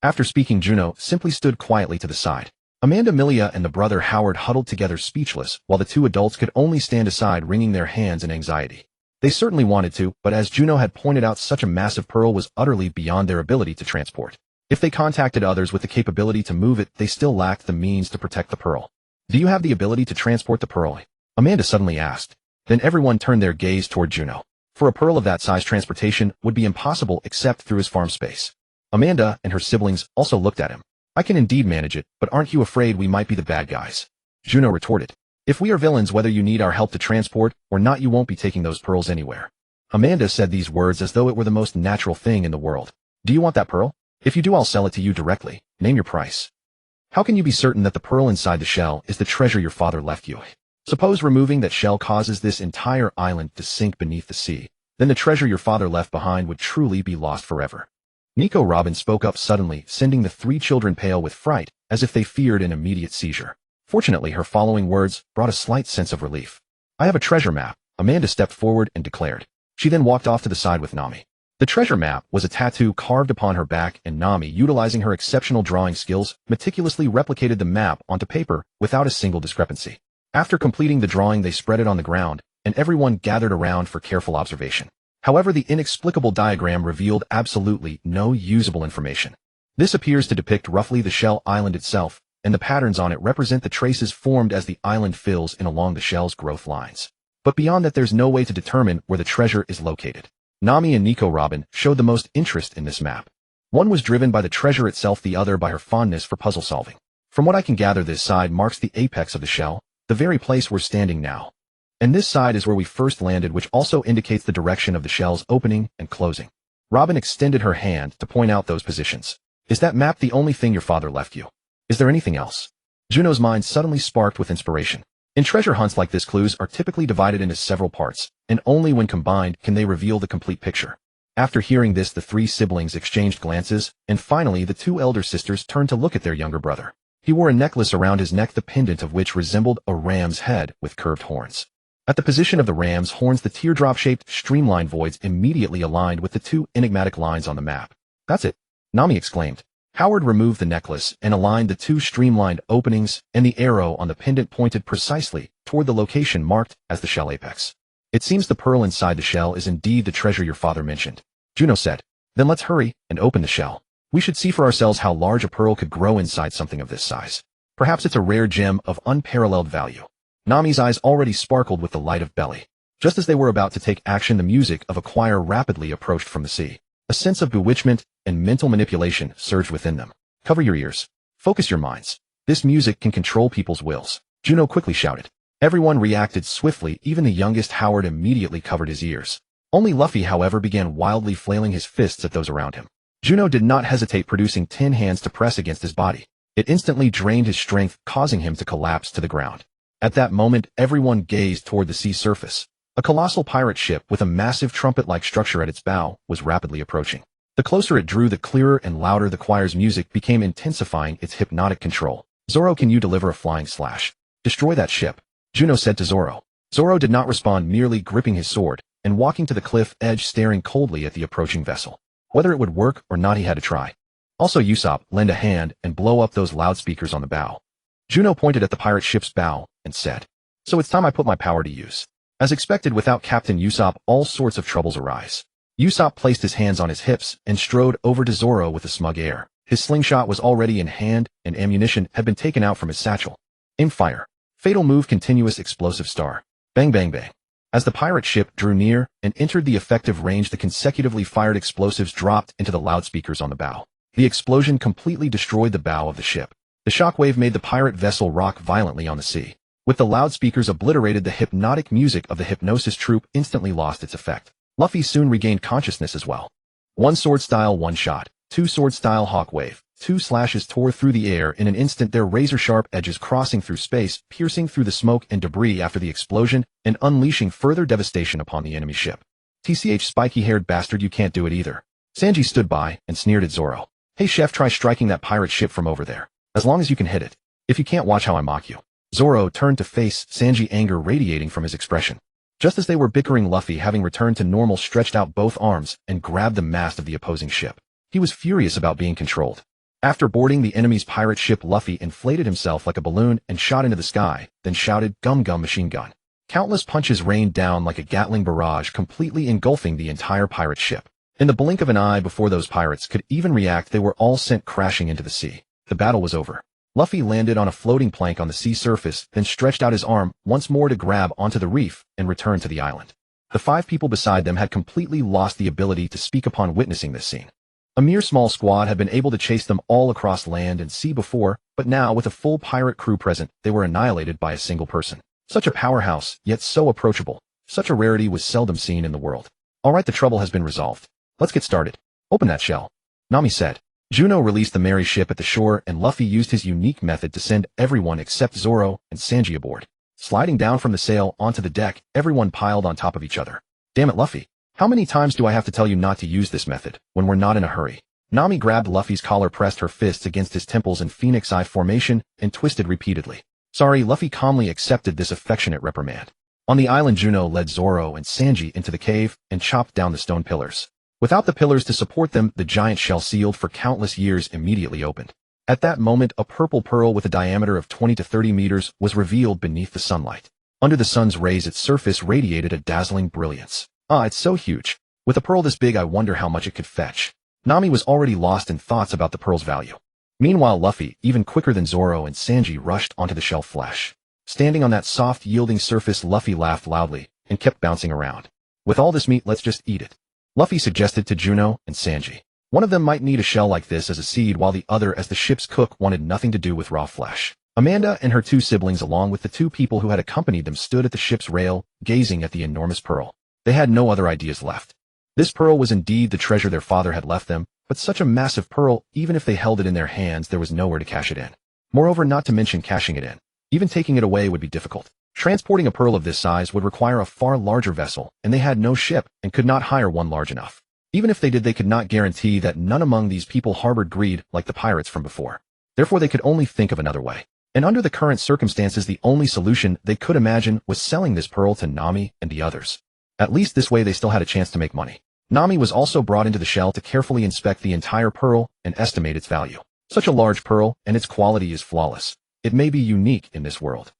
After speaking, Juno simply stood quietly to the side. Amanda, Milia, and the brother Howard huddled together speechless, while the two adults could only stand aside, wringing their hands in anxiety. They certainly wanted to, but as Juno had pointed out, such a massive pearl was utterly beyond their ability to transport. If they contacted others with the capability to move it, they still lacked the means to protect the pearl. "Do you have the ability to transport the pearl?" Amanda suddenly asked. Then everyone turned their gaze toward Juno. For a pearl of that size, transportation would be impossible except through his farm space. Amanda and her siblings also looked at him. "I can indeed manage it, but aren't you afraid we might be the bad guys?" Juno retorted. "If we are villains, whether you need our help to transport or not, you won't be taking those pearls anywhere." Amanda said these words as though it were the most natural thing in the world. "Do you want that pearl? If you do, I'll sell it to you directly. Name your price." "How can you be certain that the pearl inside the shell is the treasure your father left you? Suppose removing that shell causes this entire island to sink beneath the sea. Then the treasure your father left behind would truly be lost forever." Nico Robin spoke up suddenly, sending the three children pale with fright, as if they feared an immediate seizure. Fortunately, her following words brought a slight sense of relief. "I have a treasure map," Amanda stepped forward and declared. She then walked off to the side with Nami. The treasure map was a tattoo carved upon her back, and Nami, utilizing her exceptional drawing skills, meticulously replicated the map onto paper without a single discrepancy. After completing the drawing, they spread it on the ground, and everyone gathered around for careful observation. However, the inexplicable diagram revealed absolutely no usable information. This appears to depict roughly the shell island itself, and the patterns on it represent the traces formed as the island fills in along the shell's growth lines. But beyond that, there's no way to determine where the treasure is located. Nami and Nico Robin showed the most interest in this map. One was driven by the treasure itself, the other by her fondness for puzzle solving. "From what I can gather, this side marks the apex of the shell, the very place we're standing now. And this side is where we first landed, which also indicates the direction of the shell's opening and closing." Robin extended her hand to point out those positions. "Is that map the only thing your father left you? Is there anything else?" Juno's mind suddenly sparked with inspiration. In treasure hunts like this, clues are typically divided into several parts, and only when combined can they reveal the complete picture. After hearing this, the three siblings exchanged glances, and finally the two elder sisters turned to look at their younger brother. He wore a necklace around his neck, the pendant of which resembled a ram's head with curved horns. At the position of the ram's horns, the teardrop-shaped, streamlined voids immediately aligned with the two enigmatic lines on the map. "That's it," Nami exclaimed. Howard removed the necklace and aligned the two streamlined openings, and the arrow on the pendant pointed precisely toward the location marked as the shell apex. "It seems the pearl inside the shell is indeed the treasure your father mentioned," Juno said. "Then let's hurry and open the shell. We should see for ourselves how large a pearl could grow inside something of this size. Perhaps it's a rare gem of unparalleled value." Nami's eyes already sparkled with the light of belly. Just as they were about to take action, the music of a choir rapidly approached from the sea. A sense of bewitchment and mental manipulation surged within them. "Cover your ears. Focus your minds. This music can control people's wills," Juno quickly shouted. Everyone reacted swiftly. Even the youngest Howard immediately covered his ears. Only Luffy, however, began wildly flailing his fists at those around him. Juno did not hesitate, producing 10 hands to press against his body. It instantly drained his strength, causing him to collapse to the ground. At that moment, everyone gazed toward the sea surface. A colossal pirate ship with a massive trumpet-like structure at its bow was rapidly approaching. The closer it drew, the clearer and louder the choir's music became, intensifying its hypnotic control. "Zoro, can you deliver a flying slash? Destroy that ship." Juno said to Zoro. Zoro did not respond, merely gripping his sword and walking to the cliff edge, staring coldly at the approaching vessel. Whether it would work or not, he had to try. Also, Usopp, lend a hand and blow up those loudspeakers on the bow. Juno pointed at the pirate ship's bow and said, "So it's time I put my power to use." As expected, without Captain Usopp, all sorts of troubles arise. Usopp placed his hands on his hips and strode over to Zoro with a smug air. His slingshot was already in hand and ammunition had been taken out from his satchel. Aim, fire. Fatal move, continuous explosive star. Bang, bang, bang. As the pirate ship drew near and entered the effective range, the consecutively fired explosives dropped into the loudspeakers on the bow. The explosion completely destroyed the bow of the ship. The shockwave made the pirate vessel rock violently on the sea. With the loudspeakers obliterated, the hypnotic music of the hypnosis troupe instantly lost its effect. Luffy soon regained consciousness as well. One sword style one shot, two sword style hawk wave, two slashes tore through the air in an instant, their razor-sharp edges crossing through space, piercing through the smoke and debris after the explosion, and unleashing further devastation upon the enemy ship. "TCH, spiky-haired bastard, you can't do it either." Sanji stood by and sneered at Zoro. "Hey chef, try striking that pirate ship from over there. As long as you can hit it. If you can't, watch how I mock you." Zoro turned to face Sanji, anger radiating from his expression. Just as they were bickering, Luffy, having returned to normal, stretched out both arms and grabbed the mast of the opposing ship. He was furious about being controlled. After boarding the enemy's pirate ship, Luffy inflated himself like a balloon and shot into the sky, then shouted, "Gum gum machine gun." Countless punches rained down like a Gatling barrage, completely engulfing the entire pirate ship. In the blink of an eye, before those pirates could even react, they were all sent crashing into the sea. The battle was over. Luffy landed on a floating plank on the sea surface, then stretched out his arm once more to grab onto the reef and return to the island. The 5 people beside them had completely lost the ability to speak upon witnessing this scene. A mere small squad had been able to chase them all across land and sea before, but now, with a full pirate crew present, they were annihilated by a single person. Such a powerhouse, yet so approachable. Such a rarity was seldom seen in the world. "Alright, the trouble has been resolved. Let's get started. Open that shell," Nami said. Juno released the merry ship at the shore, and Luffy used his unique method to send everyone except Zoro and Sanji aboard. Sliding down from the sail onto the deck, everyone piled on top of each other. "Damn it, Luffy. How many times do I have to tell you not to use this method when we're not in a hurry?" Nami grabbed Luffy's collar, pressed her fists against his temples in phoenix eye formation, and twisted repeatedly. "Sorry," Luffy calmly accepted this affectionate reprimand. On the island, Juno led Zoro and Sanji into the cave and chopped down the stone pillars. Without the pillars to support them, the giant shell, sealed for countless years, immediately opened. At that moment, a purple pearl with a diameter of 20 to 30 meters was revealed beneath the sunlight. Under the sun's rays, its surface radiated a dazzling brilliance. "Ah, it's so huge. With a pearl this big, I wonder how much it could fetch." Nami was already lost in thoughts about the pearl's value. Meanwhile, Luffy, even quicker than Zoro and Sanji, rushed onto the shell flesh. Standing on that soft, yielding surface, Luffy laughed loudly and kept bouncing around. "With all this meat, let's just eat it," Luffy suggested to Juno and Sanji. One of them might need a shell like this as a seed, while the other, as the ship's cook, wanted nothing to do with raw flesh. Amanda and her 2 siblings, along with the 2 people who had accompanied them, stood at the ship's rail, gazing at the enormous pearl. They had no other ideas left. This pearl was indeed the treasure their father had left them, but such a massive pearl, even if they held it in their hands, there was nowhere to cash it in. Moreover, not to mention cashing it in, even taking it away would be difficult. Transporting a pearl of this size would require a far larger vessel, and they had no ship and could not hire one large enough. Even if they did, they could not guarantee that none among these people harbored greed like the pirates from before. Therefore, they could only think of another way. And under the current circumstances, the only solution they could imagine was selling this pearl to Nami and the others. At least this way they still had a chance to make money. Nami was also brought into the shell to carefully inspect the entire pearl and estimate its value. Such a large pearl, and its quality is flawless. It may be unique in this world.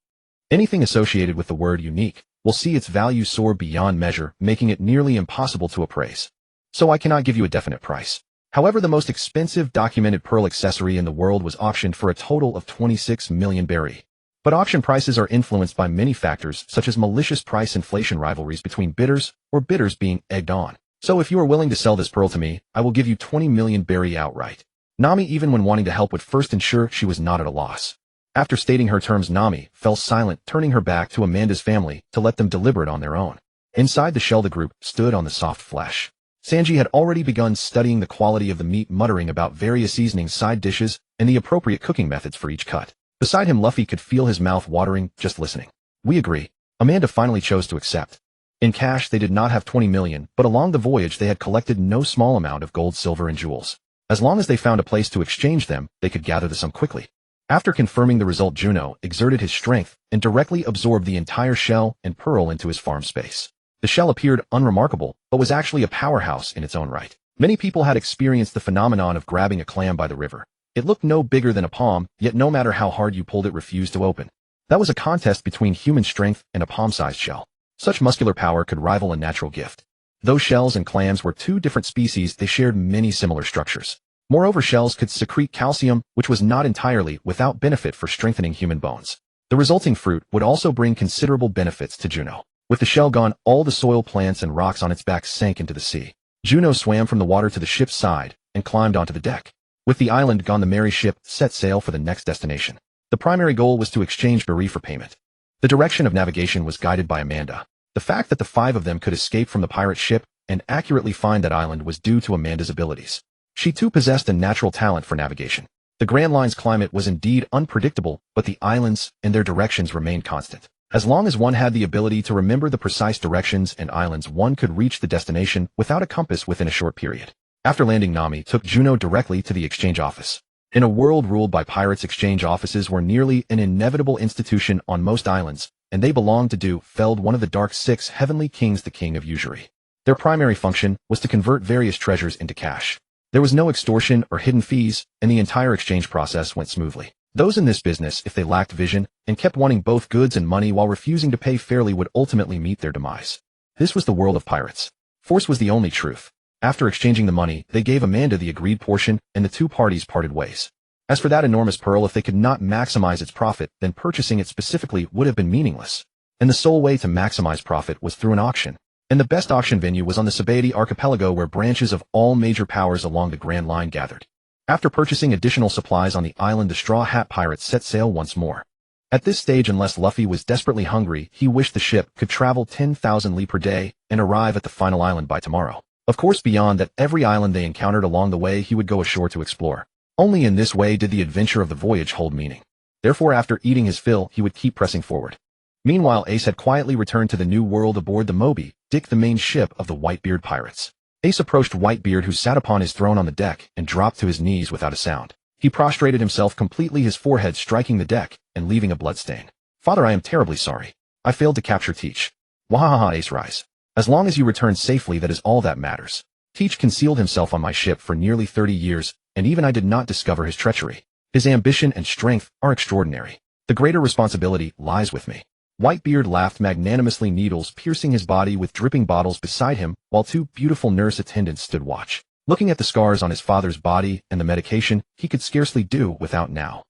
Anything associated with the word unique will see its value soar beyond measure, making it nearly impossible to appraise. So I cannot give you a definite price. However, the most expensive documented pearl accessory in the world was auctioned for a total of 26 million berry. But auction prices are influenced by many factors, such as malicious price inflation, rivalries between bidders, or bidders being egged on. So if you are willing to sell this pearl to me, I will give you 20 million berry outright. Nami, even when wanting to help, would first ensure she was not at a loss. After stating her terms, Nami fell silent, turning her back to Amanda's family to let them deliberate on their own. Inside the shell, the group stood on the soft flesh. Sanji had already begun studying the quality of the meat, muttering about various seasonings, side dishes, and the appropriate cooking methods for each cut. Beside him, Luffy could feel his mouth watering just listening. "We agree." Amanda finally chose to accept. In cash, they did not have 20 million, but along the voyage they had collected no small amount of gold, silver, and jewels. As long as they found a place to exchange them, they could gather the sum quickly. After confirming the result, Juno exerted his strength and directly absorbed the entire shell and pearl into his farm space. The shell appeared unremarkable, but was actually a powerhouse in its own right. Many people had experienced the phenomenon of grabbing a clam by the river. It looked no bigger than a palm, yet no matter how hard you pulled it refused to open. That was a contest between human strength and a palm-sized shell. Such muscular power could rival a natural gift. Though shells and clams were two different species, they shared many similar structures. Moreover, shells could secrete calcium, which was not entirely without benefit for strengthening human bones. The resulting fruit would also bring considerable benefits to Juno. With the shell gone, all the soil, plants, and rocks on its back sank into the sea. Juno swam from the water to the ship's side and climbed onto the deck. With the island gone, the merry ship set sail for the next destination. The primary goal was to exchange berry for payment. The direction of navigation was guided by Amanda. The fact that the 5 of them could escape from the pirate ship and accurately find that island was due to Amanda's abilities. She too possessed a natural talent for navigation. The Grand Line's climate was indeed unpredictable, but the islands and their directions remained constant. As long as one had the ability to remember the precise directions and islands, one could reach the destination without a compass within a short period. After landing, Nami took Juno directly to the exchange office. In a world ruled by pirates, exchange offices were nearly an inevitable institution on most islands, and they belonged to Feld, one of the Dark 6 heavenly kings, the king of usury. Their primary function was to convert various treasures into cash. There was no extortion or hidden fees, and the entire exchange process went smoothly. Those in this business, if they lacked vision and kept wanting both goods and money while refusing to pay fairly, would ultimately meet their demise. This was the world of pirates. Force was the only truth. After exchanging the money, they gave Amanda the agreed portion, and the two parties parted ways. As for that enormous pearl, if they could not maximize its profit, then purchasing it specifically would have been meaningless. And the sole way to maximize profit was through an auction. And the best auction venue was on the Sabaody archipelago, where branches of all major powers along the Grand Line gathered. After purchasing additional supplies on the island, the Straw Hat Pirates set sail once more. At this stage, unless Luffy was desperately hungry, he wished the ship could travel 10,000 li per day and arrive at the final island by tomorrow. Of course, beyond that, every island they encountered along the way he would go ashore to explore. Only in this way did the adventure of the voyage hold meaning. Therefore, after eating his fill, he would keep pressing forward. Meanwhile, Ace had quietly returned to the New World aboard the Moby Dick, the main ship of the Whitebeard Pirates. Ace approached Whitebeard, who sat upon his throne on the deck, and dropped to his knees without a sound. He prostrated himself completely, his forehead striking the deck and leaving a bloodstain. "Father, I am terribly sorry. I failed to capture Teach." "Wahaha, Ace, rise. As long as you return safely, that is all that matters. Teach concealed himself on my ship for nearly 30 years, and even I did not discover his treachery. His ambition and strength are extraordinary. The greater responsibility lies with me." Whitebeard laughed magnanimously, needles piercing his body with dripping bottles beside him, while 2 beautiful nurse attendants stood watch. Looking at the scars on his father's body and the medication, he could scarcely do without now.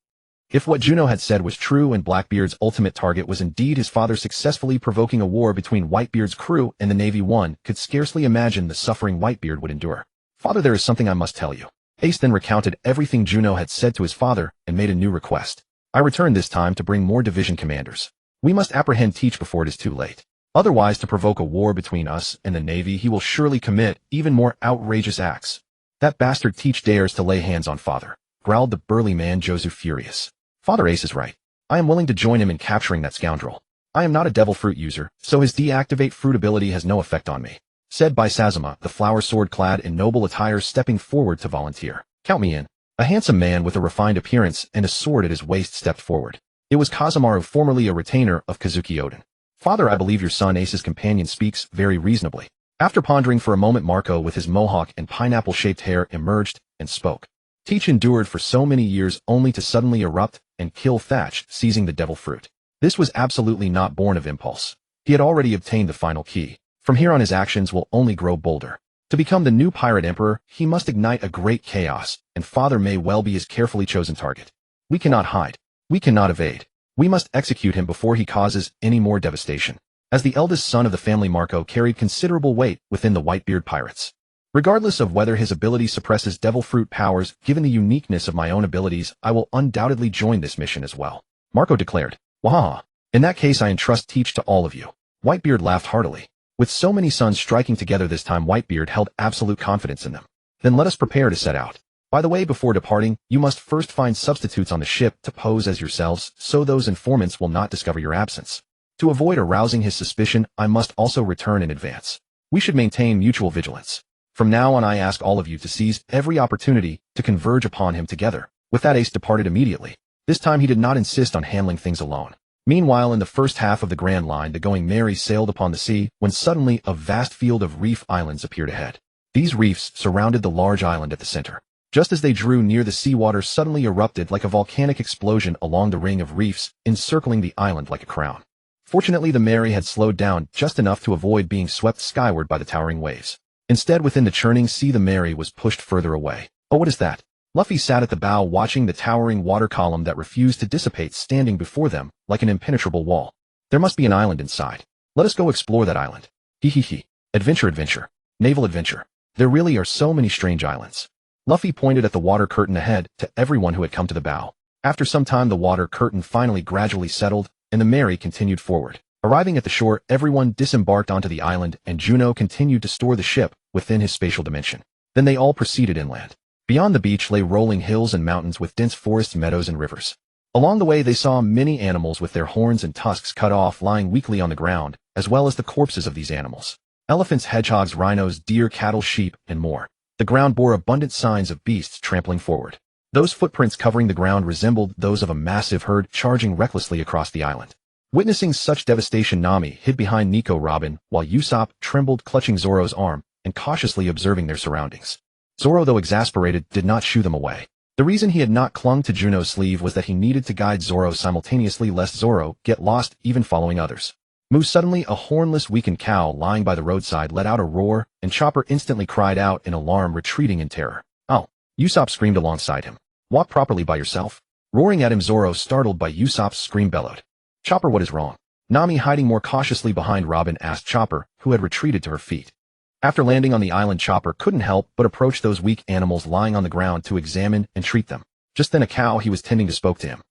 If what Juno had said was true, and Blackbeard's ultimate target was indeed his father, successfully provoking a war between Whitebeard's crew and the Navy, one could scarcely imagine the suffering Whitebeard would endure. "Father, there is something I must tell you." Ace then recounted everything Juno had said to his father and made a new request. "I return this time to bring more division commanders. We must apprehend Teach before it is too late. Otherwise, to provoke a war between us and the Navy, he will surely commit even more outrageous acts." "That bastard Teach dares to lay hands on Father," growled the burly man Jozu, furious. "Father, Ace is right. I am willing to join him in capturing that scoundrel. I am not a devil fruit user, so his deactivate fruit ability has no effect on me," said by Sazuma, the flower sword clad in noble attire, stepping forward to volunteer. "Count me in." A handsome man with a refined appearance and a sword at his waist stepped forward. It was Kazamaru, formerly a retainer of Kazuki Oden. "Father, I believe your son Ace's companion speaks very reasonably." After pondering for a moment, Marco, with his mohawk and pineapple-shaped hair, emerged and spoke. "Teach endured for so many years only to suddenly erupt and kill Thatch, seizing the devil fruit. This was absolutely not born of impulse. He had already obtained the final key. From here on, his actions will only grow bolder. To become the new pirate emperor, he must ignite a great chaos, and Father may well be his carefully chosen target. We cannot hide. We cannot evade. We must execute him before he causes any more devastation." As the eldest son of the family, Marco carried considerable weight within the Whitebeard Pirates. "Regardless of whether his ability suppresses devil fruit powers, given the uniqueness of my own abilities, I will undoubtedly join this mission as well," Marco declared. "Wahaha. In that case, I entrust Teach to all of you." Whitebeard laughed heartily. With so many sons striking together this time, Whitebeard held absolute confidence in them. "Then let us prepare to set out. By the way, before departing, you must first find substitutes on the ship to pose as yourselves, so those informants will not discover your absence. To avoid arousing his suspicion, I must also return in advance. We should maintain mutual vigilance. From now on, I ask all of you to seize every opportunity to converge upon him together." With that, Ace departed immediately. This time he did not insist on handling things alone. Meanwhile, in the first half of the Grand Line, the Going Merry sailed upon the sea when suddenly a vast field of reef islands appeared ahead. These reefs surrounded the large island at the center. Just as they drew near, the seawater suddenly erupted like a volcanic explosion along the ring of reefs, encircling the island like a crown. Fortunately, the Merry had slowed down just enough to avoid being swept skyward by the towering waves. Instead, within the churning sea, the Merry was pushed further away. Oh, what is that? Luffy sat at the bow watching the towering water column that refused to dissipate standing before them like an impenetrable wall. There must be an island inside. Let us go explore that island. Hee hee hee. Adventure. Naval adventure. There really are so many strange islands. Luffy pointed at the water curtain ahead to everyone who had come to the bow. After some time, the water curtain finally gradually settled, and the Merry continued forward. Arriving at the shore, everyone disembarked onto the island, and Juno continued to store the ship within his spatial dimension. Then they all proceeded inland. Beyond the beach lay rolling hills and mountains with dense forests, meadows, and rivers. Along the way, they saw many animals with their horns and tusks cut off lying weakly on the ground, as well as the corpses of these animals. Elephants, hedgehogs, rhinos, deer, cattle, sheep, and more. The ground bore abundant signs of beasts trampling forward. Those footprints covering the ground resembled those of a massive herd charging recklessly across the island. Witnessing such devastation, Nami hid behind Nico Robin, while Usopp trembled, clutching Zoro's arm and cautiously observing their surroundings. Zoro, though exasperated, did not shoo them away. The reason he had not clung to Juno's sleeve was that he needed to guide Zoro simultaneously, lest Zoro get lost even following others. Suddenly, a hornless, weakened cow lying by the roadside let out a roar, and Chopper instantly cried out in alarm, retreating in terror. "Oh!" Usopp screamed alongside him. "Walk properly by yourself." Roaring at him, Zoro, startled by Usopp's scream, bellowed. "Chopper, what is wrong?" Nami, hiding more cautiously behind Robin, asked Chopper, who had retreated to her feet. After landing on the island, Chopper couldn't help but approach those weak animals lying on the ground to examine and treat them. Just then a cow he was tending to spoke to him.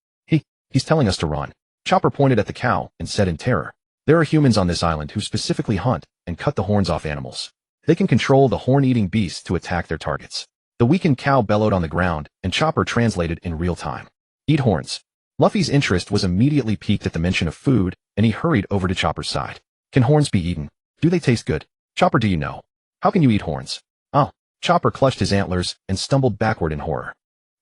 He's telling us to run." Chopper pointed at the cow and said in terror, "There are humans on this island who specifically hunt and cut the horns off animals. They can control the horn-eating beasts to attack their targets." The weakened cow bellowed on the ground, and Chopper translated in real time. "Eat horns." Luffy's interest was immediately piqued at the mention of food, and he hurried over to Chopper's side. "Can horns be eaten? Do they taste good? Chopper, do you know? How can you eat horns?" "Oh." Chopper clutched his antlers and stumbled backward in horror.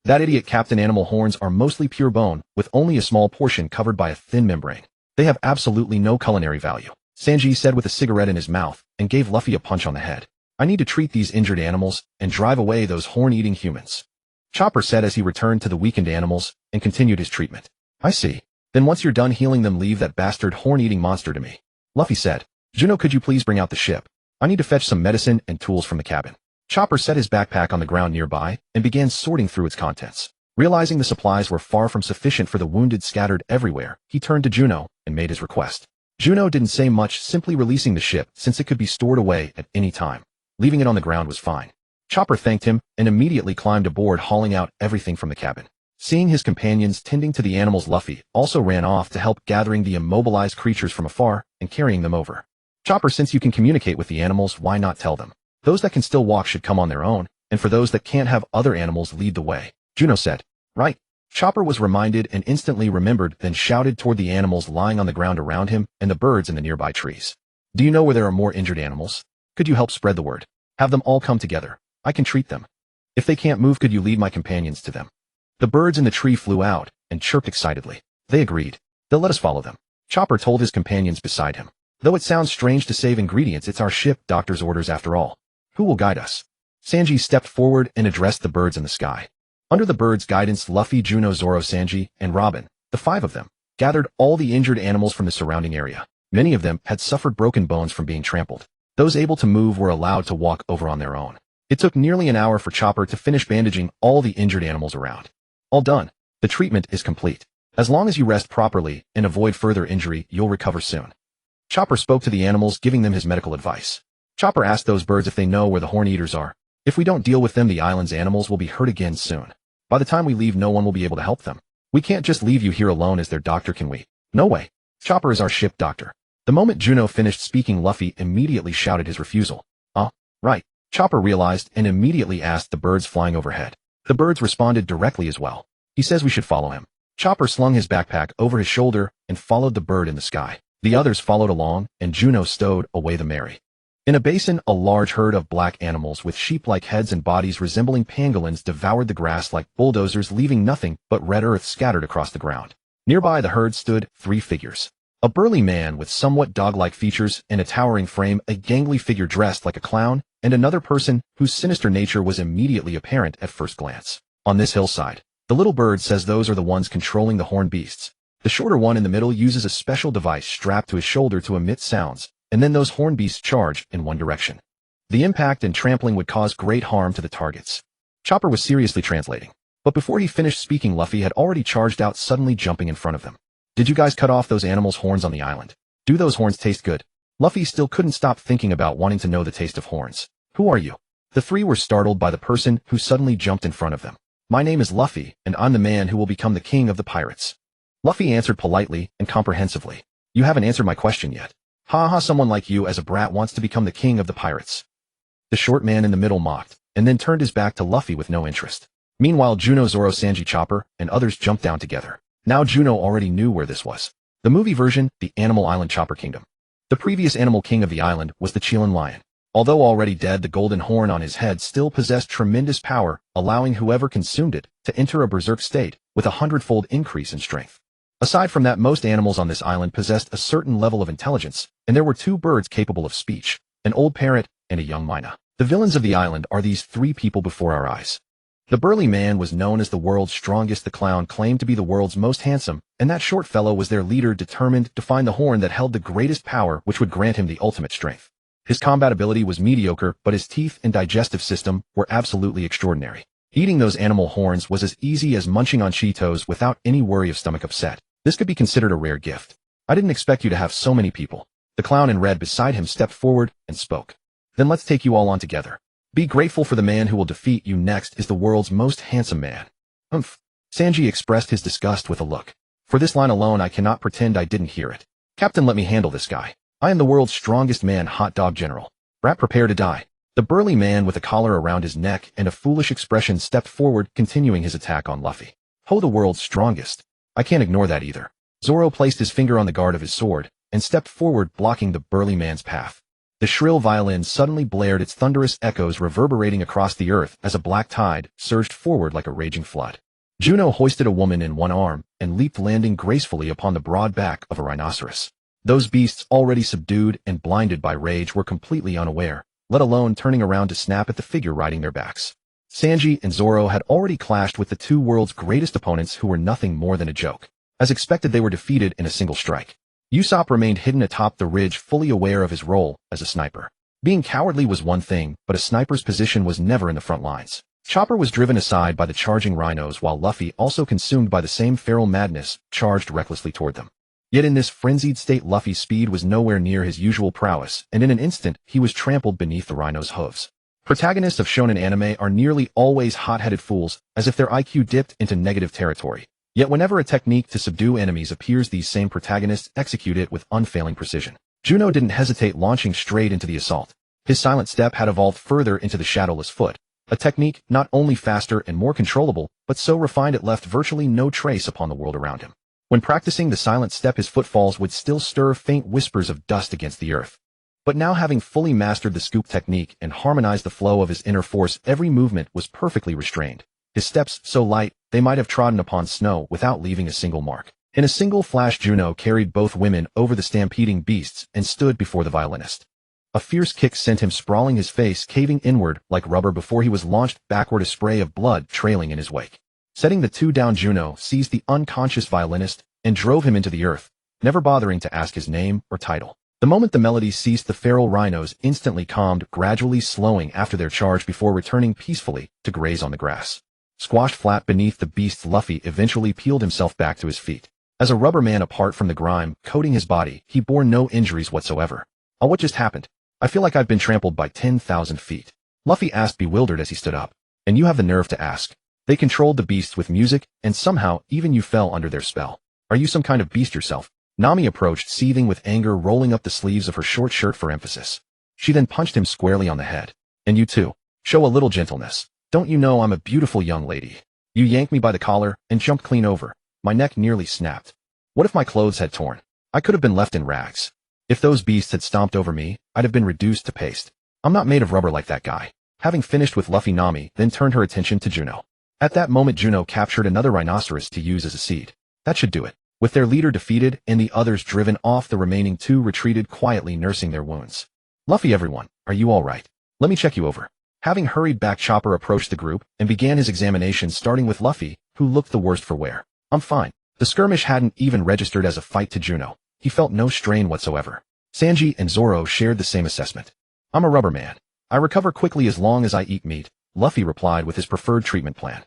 "That idiot Captain, animal horns are mostly pure bone, with only a small portion covered by a thin membrane. They have absolutely no culinary value," Sanji said with a cigarette in his mouth, and gave Luffy a punch on the head. "I need to treat these injured animals and drive away those horn-eating humans," Chopper said as he returned to the weakened animals and continued his treatment. "I see. Then once you're done healing them, leave that bastard horn-eating monster to me," Luffy said. "Juno, could you please bring out the ship? I need to fetch some medicine and tools from the cabin." Chopper set his backpack on the ground nearby and began sorting through its contents. Realizing the supplies were far from sufficient for the wounded scattered everywhere, he turned to Juno and made his request. Juno didn't say much, simply releasing the ship since it could be stored away at any time. Leaving it on the ground was fine. Chopper thanked him and immediately climbed aboard, hauling out everything from the cabin. Seeing his companions tending to the animals, Luffy also ran off to help, gathering the immobilized creatures from afar and carrying them over. "Chopper, since you can communicate with the animals, why not tell them? Those that can still walk should come on their own, and for those that can't, have other animals lead the way," Juno said. "Right." Chopper was reminded and instantly remembered, then shouted toward the animals lying on the ground around him and the birds in the nearby trees. "Do you know where there are more injured animals? Could you help spread the word? Have them all come together. I can treat them. If they can't move, could you lead my companions to them?" The birds in the tree flew out and chirped excitedly. They agreed. "They'll let us follow them," Chopper told his companions beside him. "Though it sounds strange to save ingredients, it's our ship, doctor's orders after all. Who will guide us?" Sanji stepped forward and addressed the birds in the sky. Under the birds' guidance, Luffy, Juno, Zoro, Sanji, and Robin, the five of them, gathered all the injured animals from the surrounding area. Many of them had suffered broken bones from being trampled. Those able to move were allowed to walk over on their own. It took nearly an hour for Chopper to finish bandaging all the injured animals around. "All done. The treatment is complete. As long as you rest properly and avoid further injury, you'll recover soon." Chopper spoke to the animals, giving them his medical advice. Chopper asked those birds if they know where the horn eaters are. "If we don't deal with them, the island's animals will be hurt again soon. By the time we leave, no one will be able to help them. We can't just leave you here alone as their doctor, can we?" "No way. Chopper is our ship doctor." The moment Juno finished speaking, Luffy immediately shouted his refusal. "Oh, right," Chopper realized and immediately asked the birds flying overhead. The birds responded directly as well. "He says we should follow him." Chopper slung his backpack over his shoulder and followed the bird in the sky. The others followed along, and Juno stowed away the Merry. In a basin, a large herd of black animals with sheep-like heads and bodies resembling pangolins devoured the grass like bulldozers, leaving nothing but red earth scattered across the ground. Nearby the herd stood 3 figures. A burly man with somewhat dog-like features and a towering frame, a gangly figure dressed like a clown, and another person whose sinister nature was immediately apparent at first glance. On this hillside, the little bird says those are the ones controlling the horned beasts. The shorter one in the middle uses a special device strapped to his shoulder to emit sounds, and then those horned beasts charge in one direction. The impact and trampling would cause great harm to the targets. Chopper was seriously translating, but before he finished speaking, Luffy had already charged out, suddenly jumping in front of them. Did you guys cut off those animals' horns on the island? Do those horns taste good? Luffy still couldn't stop thinking about wanting to know the taste of horns. Who are you? The 3 were startled by the person who suddenly jumped in front of them. My name is Luffy, and I'm the man who will become the king of the pirates. Luffy answered politely and comprehensively. You haven't answered my question yet. Ha ha, someone like you as a brat wants to become the king of the pirates. The short man in the middle mocked, and then turned his back to Luffy with no interest. Meanwhile, Juno, Zoro, Sanji, Chopper, and others jumped down together. Now Juno already knew where this was. The movie version, the Animal Island Chopper Kingdom. The previous animal king of the island was the Chilean lion. Although already dead, the golden horn on his head still possessed tremendous power, allowing whoever consumed it to enter a berserk state with a 100-fold increase in strength. Aside from that, most animals on this island possessed a certain level of intelligence, and there were 2 birds capable of speech, an old parrot and a young myna. The villains of the island are these 3 people before our eyes. The burly man was known as the world's strongest, the clown claimed to be the world's most handsome, and that short fellow was their leader, determined to find the horn that held the greatest power, which would grant him the ultimate strength. His combat ability was mediocre, but his teeth and digestive system were absolutely extraordinary. Eating those animal horns was as easy as munching on Cheetos without any worry of stomach upset. This could be considered a rare gift. I didn't expect you to have so many people. The clown in red beside him stepped forward and spoke. Then let's take you all on together. Be grateful, for the man who will defeat you next is the world's most handsome man. Humph. Sanji expressed his disgust with a look. For this line alone, I cannot pretend I didn't hear it. Captain, let me handle this guy. I am the world's strongest man, hot dog general. Brat, prepare to die. The burly man with a collar around his neck and a foolish expression stepped forward, continuing his attack on Luffy. Ho, the world's strongest. I can't ignore that either. Zoro placed his finger on the guard of his sword and stepped forward, blocking the burly man's path. The shrill violin suddenly blared, its thunderous echoes reverberating across the earth as a black tide surged forward like a raging flood. Juno hoisted a woman in one arm and leaped, landing gracefully upon the broad back of a rhinoceros. Those beasts, already subdued and blinded by rage, were completely unaware, let alone turning around to snap at the figure riding their backs. Sanji and Zoro had already clashed with the 2 world's greatest opponents, who were nothing more than a joke. As expected, they were defeated in a single strike. Usopp remained hidden atop the ridge, fully aware of his role as a sniper. Being cowardly was one thing, but a sniper's position was never in the front lines. Chopper was driven aside by the charging rhinos, while Luffy, also consumed by the same feral madness, charged recklessly toward them. Yet in this frenzied state, Luffy's speed was nowhere near his usual prowess, and in an instant he was trampled beneath the rhino's hooves. Protagonists of shonen anime are nearly always hot-headed fools, as if their IQ dipped into negative territory. Yet whenever a technique to subdue enemies appears, these same protagonists execute it with unfailing precision. Juno didn't hesitate, launching straight into the assault. His silent step had evolved further into the shadowless foot, a technique not only faster and more controllable, but so refined it left virtually no trace upon the world around him. When practicing the silent step, his footfalls would still stir faint whispers of dust against the earth. But now, having fully mastered the scoop technique and harmonized the flow of his inner force, every movement was perfectly restrained. His steps so light, they might have trodden upon snow without leaving a single mark. In a single flash, Juno carried both women over the stampeding beasts and stood before the violinist. A fierce kick sent him sprawling, his face caving inward like rubber before he was launched backward, a spray of blood trailing in his wake. Setting the 2 down, Juno seized the unconscious violinist and drove him into the earth, never bothering to ask his name or title. The moment the melody ceased, the feral rhinos instantly calmed, gradually slowing after their charge before returning peacefully to graze on the grass. Squashed flat beneath the beasts, Luffy eventually peeled himself back to his feet. As a rubber man apart from the grime coating his body, he bore no injuries whatsoever. Oh, what just happened? I feel like I've been trampled by 10,000 feet. Luffy asked, bewildered as he stood up. And you have the nerve to ask? They controlled the beasts with music, and somehow even you fell under their spell. Are you some kind of beast yourself? Nami approached, seething with anger, rolling up the sleeves of her short shirt for emphasis. She then punched him squarely on the head. And you too. Show a little gentleness. Don't you know I'm a beautiful young lady? You yanked me by the collar and jumped clean over. My neck nearly snapped. What if my clothes had torn? I could have been left in rags. If those beasts had stomped over me, I'd have been reduced to paste. I'm not made of rubber like that guy. Having finished with Luffy, Nami then turned her attention to Juno. At that moment, Juno captured another rhinoceros to use as a seed. That should do it. With their leader defeated and the others driven off, the remaining two retreated quietly, nursing their wounds. Luffy, everyone, are you all right? Let me check you over. Having hurried back, Chopper approached the group and began his examination, starting with Luffy, who looked the worst for wear. I'm fine. The skirmish hadn't even registered as a fight to Juno. He felt no strain whatsoever. Sanji and Zoro shared the same assessment. I'm a rubber man. I recover quickly as long as I eat meat, Luffy replied with his preferred treatment plan.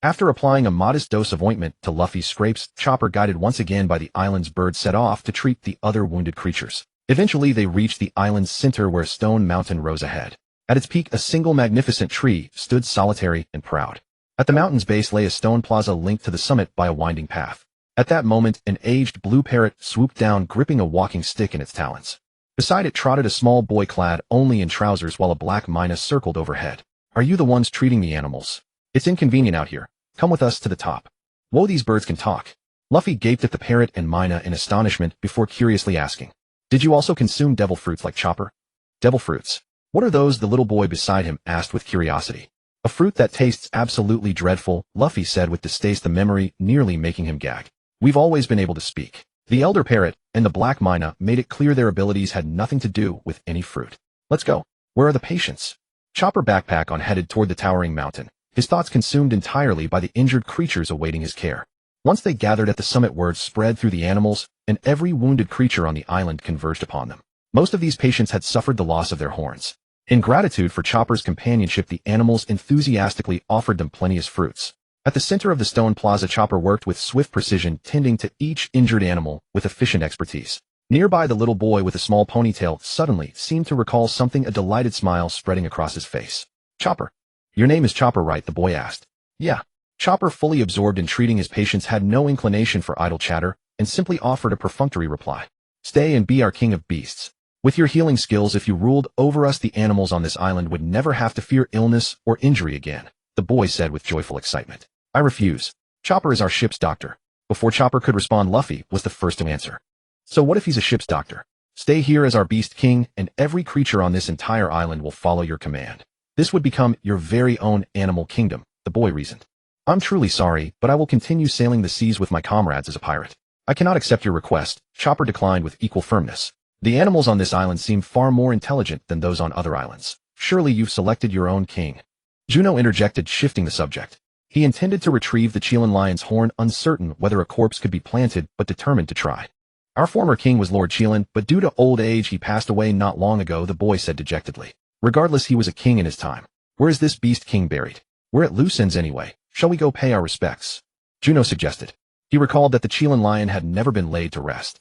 After applying a modest dose of ointment to Luffy's scrapes, Chopper, guided once again by the island's bird, set off to treat the other wounded creatures. Eventually they reached the island's center, where a stone mountain rose ahead. At its peak, a single magnificent tree stood solitary and proud. At the mountain's base lay a stone plaza linked to the summit by a winding path. At that moment, an aged blue parrot swooped down, gripping a walking stick in its talons. Beside it trotted a small boy clad only in trousers, while a black mina circled overhead. Are you the ones treating the animals? It's inconvenient out here. Come with us to the top. Whoa, these birds can talk. Luffy gaped at the parrot and mina in astonishment before curiously asking, did you also consume devil fruits like Chopper? Devil fruits? What are those? The little boy beside him asked with curiosity. A fruit that tastes absolutely dreadful, Luffy said with distaste, the memory nearly making him gag. We've always been able to speak. The elder parrot and the black mina made it clear their abilities had nothing to do with any fruit. Let's go. Where are the patients? Chopper, backpack on, headed toward the towering mountain, his thoughts consumed entirely by the injured creatures awaiting his care. Once they gathered at the summit, word spread through the animals, and every wounded creature on the island converged upon them. Most of these patients had suffered the loss of their horns. In gratitude for Chopper's companionship, the animals enthusiastically offered them plenteous fruits. At the center of the stone plaza, Chopper worked with swift precision, tending to each injured animal with efficient expertise. Nearby, the little boy with a small ponytail suddenly seemed to recall something, a delighted smile spreading across his face. Chopper. Your name is Chopper, right? The boy asked. Yeah. Chopper, fully absorbed in treating his patients, had no inclination for idle chatter and simply offered a perfunctory reply. Stay and be our king of beasts. With your healing skills, if you ruled over us, the animals on this island would never have to fear illness or injury again, the boy said with joyful excitement. I refuse. Chopper is our ship's doctor. Before Chopper could respond, Luffy was the first to answer. So what if he's a ship's doctor? Stay here as our beast king, and every creature on this entire island will follow your command. This would become your very own animal kingdom, the boy reasoned. I'm truly sorry, but I will continue sailing the seas with my comrades as a pirate. I cannot accept your request, Chopper declined with equal firmness. The animals on this island seem far more intelligent than those on other islands. Surely you've selected your own king. Juno interjected, shifting the subject. He intended to retrieve the Chilean lion's horn, uncertain whether a corpse could be planted, but determined to try. Our former king was Lord Chilean, but due to old age he passed away not long ago, the boy said dejectedly. Regardless, he was a king in his time. Where is this beast king buried? We're at loose ends anyway. Shall we go pay our respects? Juno suggested. He recalled that the Chilean lion had never been laid to rest.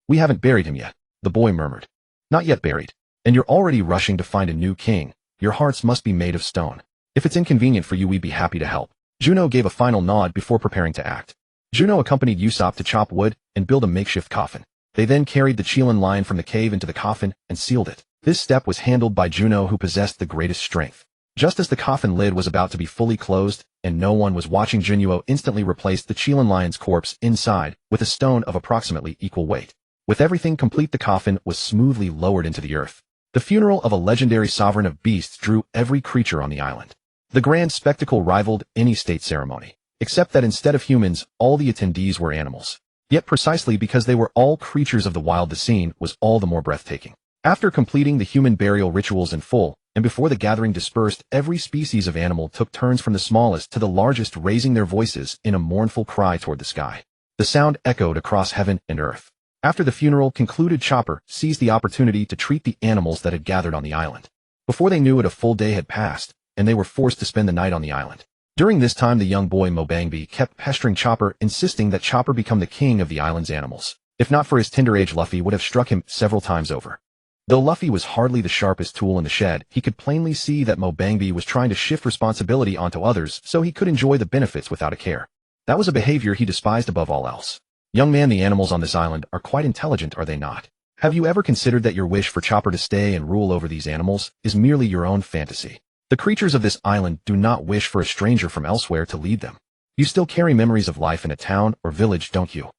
We haven't buried him yet, the boy murmured. Not yet buried. And you're already rushing to find a new king. Your hearts must be made of stone. If it's inconvenient for you, we'd be happy to help. Juno gave a final nod before preparing to act. Juno accompanied Usopp to chop wood and build a makeshift coffin. They then carried the Chilean lion from the cave into the coffin and sealed it. This step was handled by Juno, who possessed the greatest strength. Just as the coffin lid was about to be fully closed and no one was watching, Juno instantly replaced the Chilean lion's corpse inside with a stone of approximately equal weight. With everything complete, the coffin was smoothly lowered into the earth. The funeral of a legendary sovereign of beasts drew every creature on the island. The grand spectacle rivaled any state ceremony, except that instead of humans, all the attendees were animals. Yet precisely because they were all creatures of the wild, the scene was all the more breathtaking. After completing the human burial rituals in full, and before the gathering dispersed, every species of animal took turns, from the smallest to the largest, raising their voices in a mournful cry toward the sky. The sound echoed across heaven and earth. After the funeral concluded, Chopper seized the opportunity to treat the animals that had gathered on the island. Before they knew it, a full day had passed, and they were forced to spend the night on the island. During this time, the young boy Mobangbi kept pestering Chopper, insisting that Chopper become the king of the island's animals. If not for his tender age, Luffy would have struck him several times over. Though Luffy was hardly the sharpest tool in the shed, he could plainly see that Mobangbi was trying to shift responsibility onto others so he could enjoy the benefits without a care. That was a behavior he despised above all else. Young man, the animals on this island are quite intelligent, are they not? Have you ever considered that your wish for Chopper to stay and rule over these animals is merely your own fantasy? The creatures of this island do not wish for a stranger from elsewhere to lead them. You still carry memories of life in a town or village, don't you?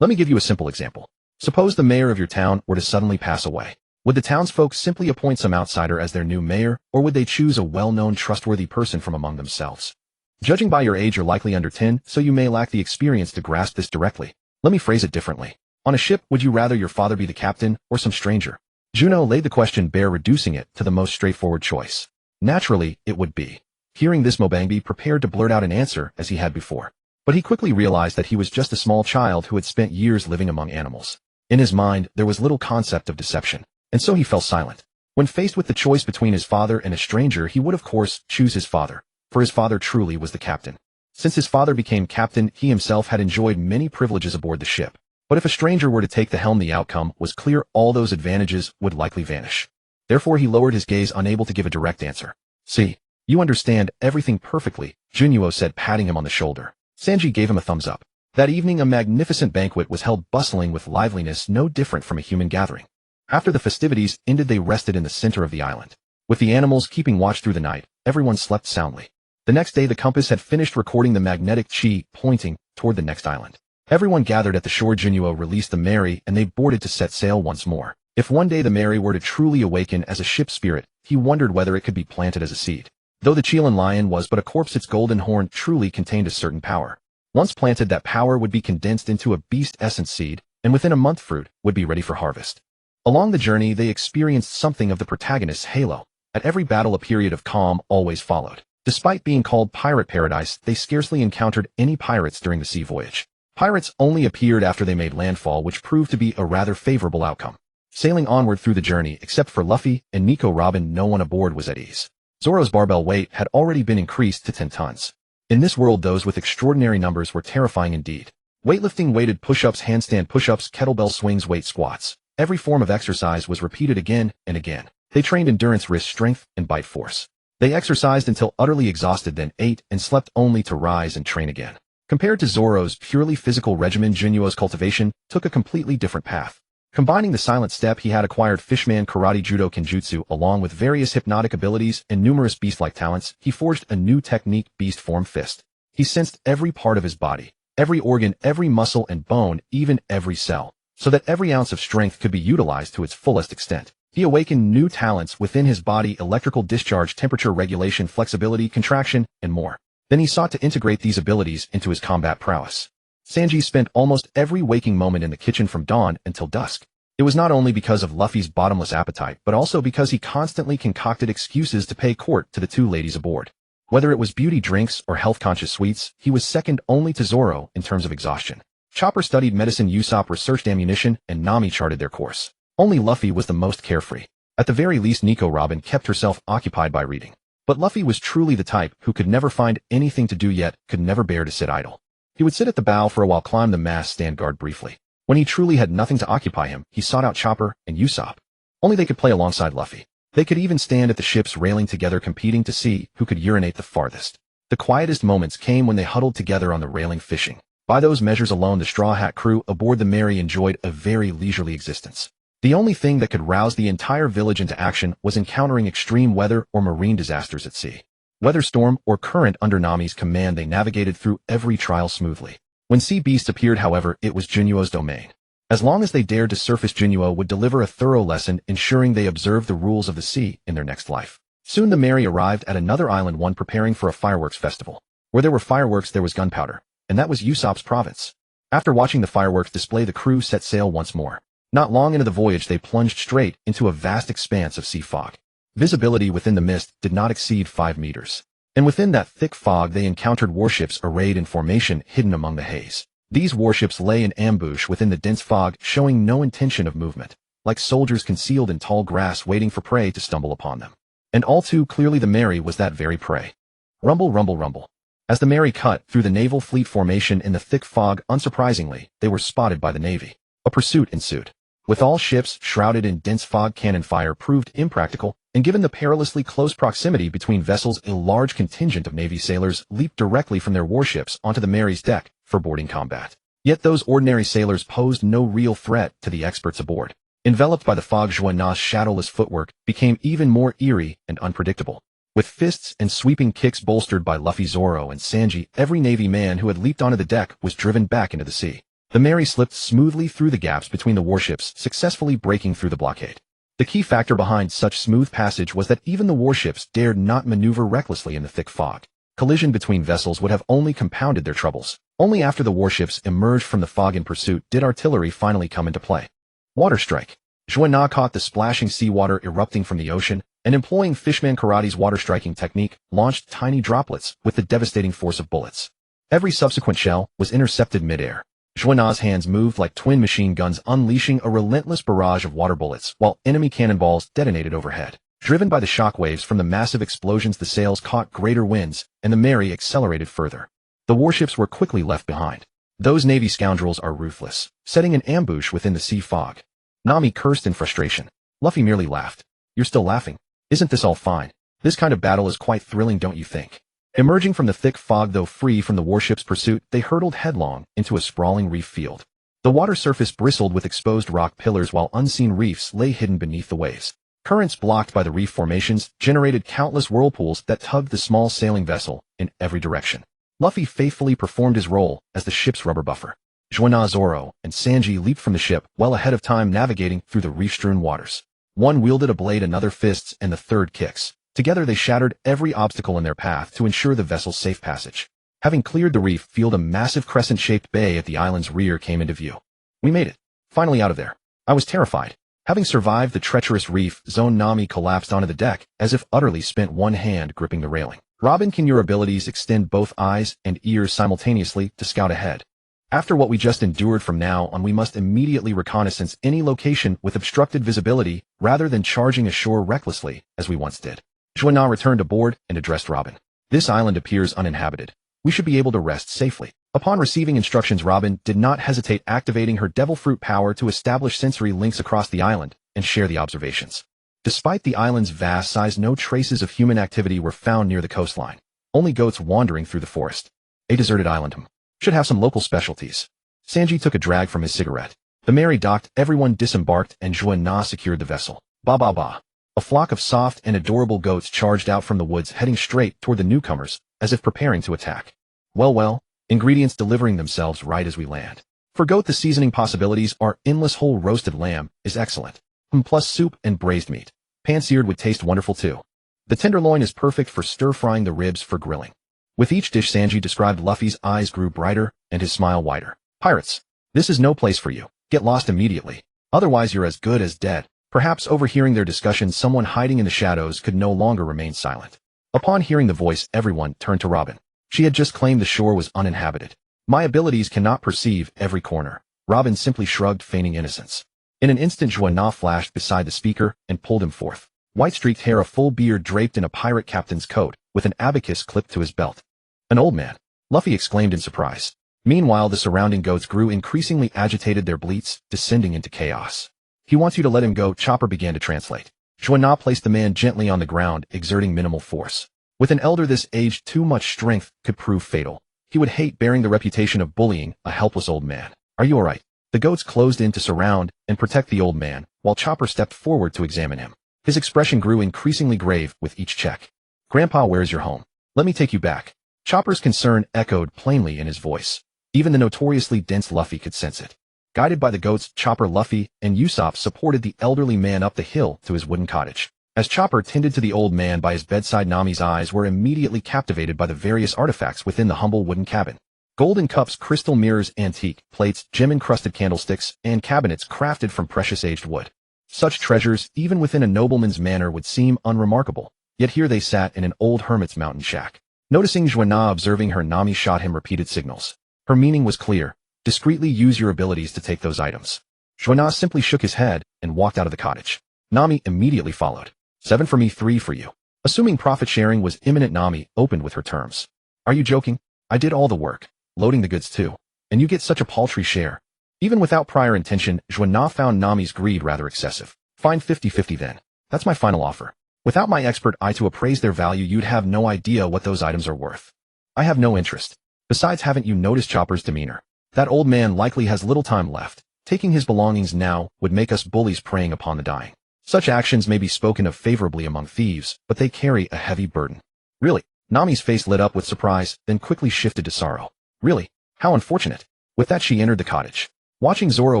Let me give you a simple example. Suppose the mayor of your town were to suddenly pass away. Would the townsfolk simply appoint some outsider as their new mayor, or would they choose a well-known, trustworthy person from among themselves? Judging by your age, you're likely under 10, so you may lack the experience to grasp this directly. Let me phrase it differently. On a ship, would you rather your father be the captain, or some stranger? Juno laid the question bare, reducing it to the most straightforward choice. Naturally, it would be. Hearing this, Mobangbi prepared to blurt out an answer as he had before. But he quickly realized that he was just a small child who had spent years living among animals. In his mind, there was little concept of deception, and so he fell silent. When faced with the choice between his father and a stranger, he would of course choose his father, for his father truly was the captain. Since his father became captain, he himself had enjoyed many privileges aboard the ship. But if a stranger were to take the helm, the outcome was clear: all those advantages would likely vanish. Therefore he lowered his gaze, unable to give a direct answer. "See, you understand everything perfectly," Juno said, patting him on the shoulder. Sanji gave him a thumbs up. That evening a magnificent banquet was held, bustling with liveliness no different from a human gathering. After the festivities ended, they rested in the center of the island. With the animals keeping watch through the night, everyone slept soundly. The next day the compass had finished recording the magnetic chi, pointing toward the next island. Everyone gathered at the shore. Juno released the Mary and they boarded to set sail once more. If one day the Mary were to truly awaken as a ship spirit, he wondered whether it could be planted as a seed. Though the Chilean lion was but a corpse, its golden horn truly contained a certain power. Once planted, that power would be condensed into a beast essence seed, and within a month fruit would be ready for harvest. Along the journey they experienced something of the protagonist's halo. At every battle a period of calm always followed. Despite being called Pirate Paradise, they scarcely encountered any pirates during the sea voyage. Pirates only appeared after they made landfall, which proved to be a rather favorable outcome. Sailing onward through the journey, except for Luffy and Nico Robin, no one aboard was at ease. Zoro's barbell weight had already been increased to 10 tons. In this world, those with extraordinary numbers were terrifying indeed. Weightlifting, weighted push-ups, handstand push-ups, kettlebell swings, weight squats. Every form of exercise was repeated again and again. They trained endurance, wrist strength, and bite force. They exercised until utterly exhausted, then ate and slept only to rise and train again. Compared to Zoro's purely physical regimen, Juno's cultivation took a completely different path. Combining the silent step, he had acquired fishman, karate, judo, kenjutsu, along with various hypnotic abilities and numerous beast-like talents. He forged a new technique, beast form fist. He sensed every part of his body, every organ, every muscle and bone, even every cell, so that every ounce of strength could be utilized to its fullest extent. He awakened new talents within his body: electrical discharge, temperature regulation, flexibility, contraction, and more. Then he sought to integrate these abilities into his combat prowess. Sanji spent almost every waking moment in the kitchen from dawn until dusk. It was not only because of Luffy's bottomless appetite, but also because he constantly concocted excuses to pay court to the two ladies aboard. Whether it was beauty drinks or health-conscious sweets, he was second only to Zoro in terms of exhaustion. Chopper studied medicine, Usopp researched ammunition, and Nami charted their course. Only Luffy was the most carefree. At the very least, Nico Robin kept herself occupied by reading. But Luffy was truly the type who could never find anything to do, yet could never bear to sit idle. He would sit at the bow for a while, climb the mast, stand guard briefly. When he truly had nothing to occupy him, he sought out Chopper and Usopp. Only they could play alongside Luffy. They could even stand at the ship's railing together, competing to see who could urinate the farthest. The quietest moments came when they huddled together on the railing fishing. By those measures alone, the Straw Hat crew aboard the Mary enjoyed a very leisurely existence. The only thing that could rouse the entire village into action was encountering extreme weather or marine disasters at sea. Whether storm or current, under Nami's command they navigated through every trial smoothly. When sea beasts appeared, however, it was Juno's domain. As long as they dared to surface, Juno would deliver a thorough lesson, ensuring they observed the rules of the sea in their next life. Soon the Mary arrived at another island, one preparing for a fireworks festival. Where there were fireworks, there was gunpowder, and that was Usopp's province. After watching the fireworks display, the crew set sail once more. Not long into the voyage, they plunged straight into a vast expanse of sea fog. Visibility within the mist did not exceed 5 meters. And within that thick fog they encountered warships arrayed in formation, hidden among the haze. These warships lay in ambush within the dense fog, showing no intention of movement, like soldiers concealed in tall grass waiting for prey to stumble upon them. And all too clearly the Mary was that very prey. Rumble, rumble, rumble. As the Mary cut through the naval fleet formation in the thick fog, unsurprisingly, they were spotted by the Navy. A pursuit ensued. With all ships shrouded in dense fog, cannon fire proved impractical, and given the perilously close proximity between vessels, a large contingent of Navy sailors leaped directly from their warships onto the Mary's deck for boarding combat. Yet those ordinary sailors posed no real threat to the experts aboard. Enveloped by the fog, Juno's shadowless footwork became even more eerie and unpredictable. With fists and sweeping kicks bolstered by Luffy, Zoro, and Sanji, every Navy man who had leaped onto the deck was driven back into the sea. The Mary slipped smoothly through the gaps between the warships, successfully breaking through the blockade. The key factor behind such smooth passage was that even the warships dared not maneuver recklessly in the thick fog. Collision between vessels would have only compounded their troubles. Only after the warships emerged from the fog in pursuit did artillery finally come into play. Water strike. Juno caught the splashing seawater erupting from the ocean, and employing Fishman Karate's water striking technique, launched tiny droplets with the devastating force of bullets. Every subsequent shell was intercepted midair. Juno's hands moved like twin machine guns, unleashing a relentless barrage of water bullets, while enemy cannonballs detonated overhead. Driven by the shockwaves from the massive explosions, the sails caught greater winds, and the Mary accelerated further. The warships were quickly left behind. Those Navy scoundrels are ruthless, setting an ambush within the sea fog. Nami cursed in frustration. Luffy merely laughed. You're still laughing? Isn't this all fine? This kind of battle is quite thrilling, don't you think? Emerging from the thick fog, though free from the warship's pursuit, they hurtled headlong into a sprawling reef field. The water surface bristled with exposed rock pillars, while unseen reefs lay hidden beneath the waves. Currents blocked by the reef formations generated countless whirlpools that tugged the small sailing vessel in every direction. Luffy faithfully performed his role as the ship's rubber buffer. Juno, Zoro, and Sanji leaped from the ship, well ahead of time, navigating through the reef-strewn waters. One wielded a blade, another fists, and the third kicks. Together they shattered every obstacle in their path to ensure the vessel's safe passage. Having cleared the reef field, a massive crescent-shaped bay at the island's rear came into view. We made it. Finally out of there. I was terrified. Having survived the treacherous reef zone, Nami collapsed onto the deck, as if utterly spent, one hand gripping the railing. Robin, can your abilities extend both eyes and ears simultaneously to scout ahead? After what we just endured, from now on we must immediately reconnaissance any location with obstructed visibility, rather than charging ashore recklessly, as we once did. Juno returned aboard and addressed Robin. This island appears uninhabited. We should be able to rest safely. Upon receiving instructions, Robin did not hesitate, activating her devil fruit power to establish sensory links across the island and share the observations. Despite the island's vast size, no traces of human activity were found near the coastline. Only goats wandering through the forest. A deserted island. Should have some local specialties. Sanji took a drag from his cigarette. The Mary docked, everyone disembarked, and Juno secured the vessel. Ba ba ba. A flock of soft and adorable goats charged out from the woods, heading straight toward the newcomers, as if preparing to attack. Well, ingredients delivering themselves right as we land. For goat, the seasoning possibilities are endless. Whole roasted lamb is excellent. Plus soup and braised meat. Pan-seared would taste wonderful too. The tenderloin is perfect for stir-frying, the ribs for grilling. With each dish, Sanji described, Luffy's eyes grew brighter and his smile wider. Pirates, this is no place for you. Get lost immediately. Otherwise you're as good as dead. Perhaps overhearing their discussion, someone hiding in the shadows could no longer remain silent. Upon hearing the voice, everyone turned to Robin. She had just claimed the shore was uninhabited. My abilities cannot perceive every corner. Robin simply shrugged, feigning innocence. In an instant, Juno flashed beside the speaker and pulled him forth. White-streaked hair, a full beard, draped in a pirate captain's coat, with an abacus clipped to his belt. An old man, Luffy exclaimed in surprise. Meanwhile, the surrounding goats grew increasingly agitated, their bleats descending into chaos. He wants you to let him go, Chopper began to translate. Juno placed the man gently on the ground, exerting minimal force. With an elder this age, too much strength could prove fatal. He would hate bearing the reputation of bullying a helpless old man. Are you all right? The goats closed in to surround and protect the old man, while Chopper stepped forward to examine him. His expression grew increasingly grave with each check. Grandpa, where's your home? Let me take you back. Chopper's concern echoed plainly in his voice. Even the notoriously dense Luffy could sense it. Guided by the goats, Chopper, Luffy, and Usopp supported the elderly man up the hill to his wooden cottage. As Chopper tended to the old man by his bedside, Nami's eyes were immediately captivated by the various artifacts within the humble wooden cabin. Golden cups, crystal mirrors, antique plates, gem-encrusted candlesticks, and cabinets crafted from precious aged wood. Such treasures, even within a nobleman's manor, would seem unremarkable, yet here they sat in an old hermit's mountain shack. Noticing Juno observing her, Nami shot him repeated signals. Her meaning was clear. Discreetly use your abilities to take those items. Juno simply shook his head and walked out of the cottage. Nami immediately followed. 7 for me, 3 for you. Assuming profit sharing was imminent, Nami opened with her terms. Are you joking? I did all the work, loading the goods too, and you get such a paltry share. Even without prior intention, Juno found Nami's greed rather excessive. Fine, 50-50 then. That's my final offer. Without my expert eye to appraise their value, you'd have no idea what those items are worth. I have no interest. Besides, haven't you noticed Chopper's demeanor? That old man likely has little time left. Taking his belongings now would make us bullies preying upon the dying. Such actions may be spoken of favorably among thieves, but they carry a heavy burden. Really? Nami's face lit up with surprise, then quickly shifted to sorrow. Really? How unfortunate. With that she entered the cottage. Watching Zoro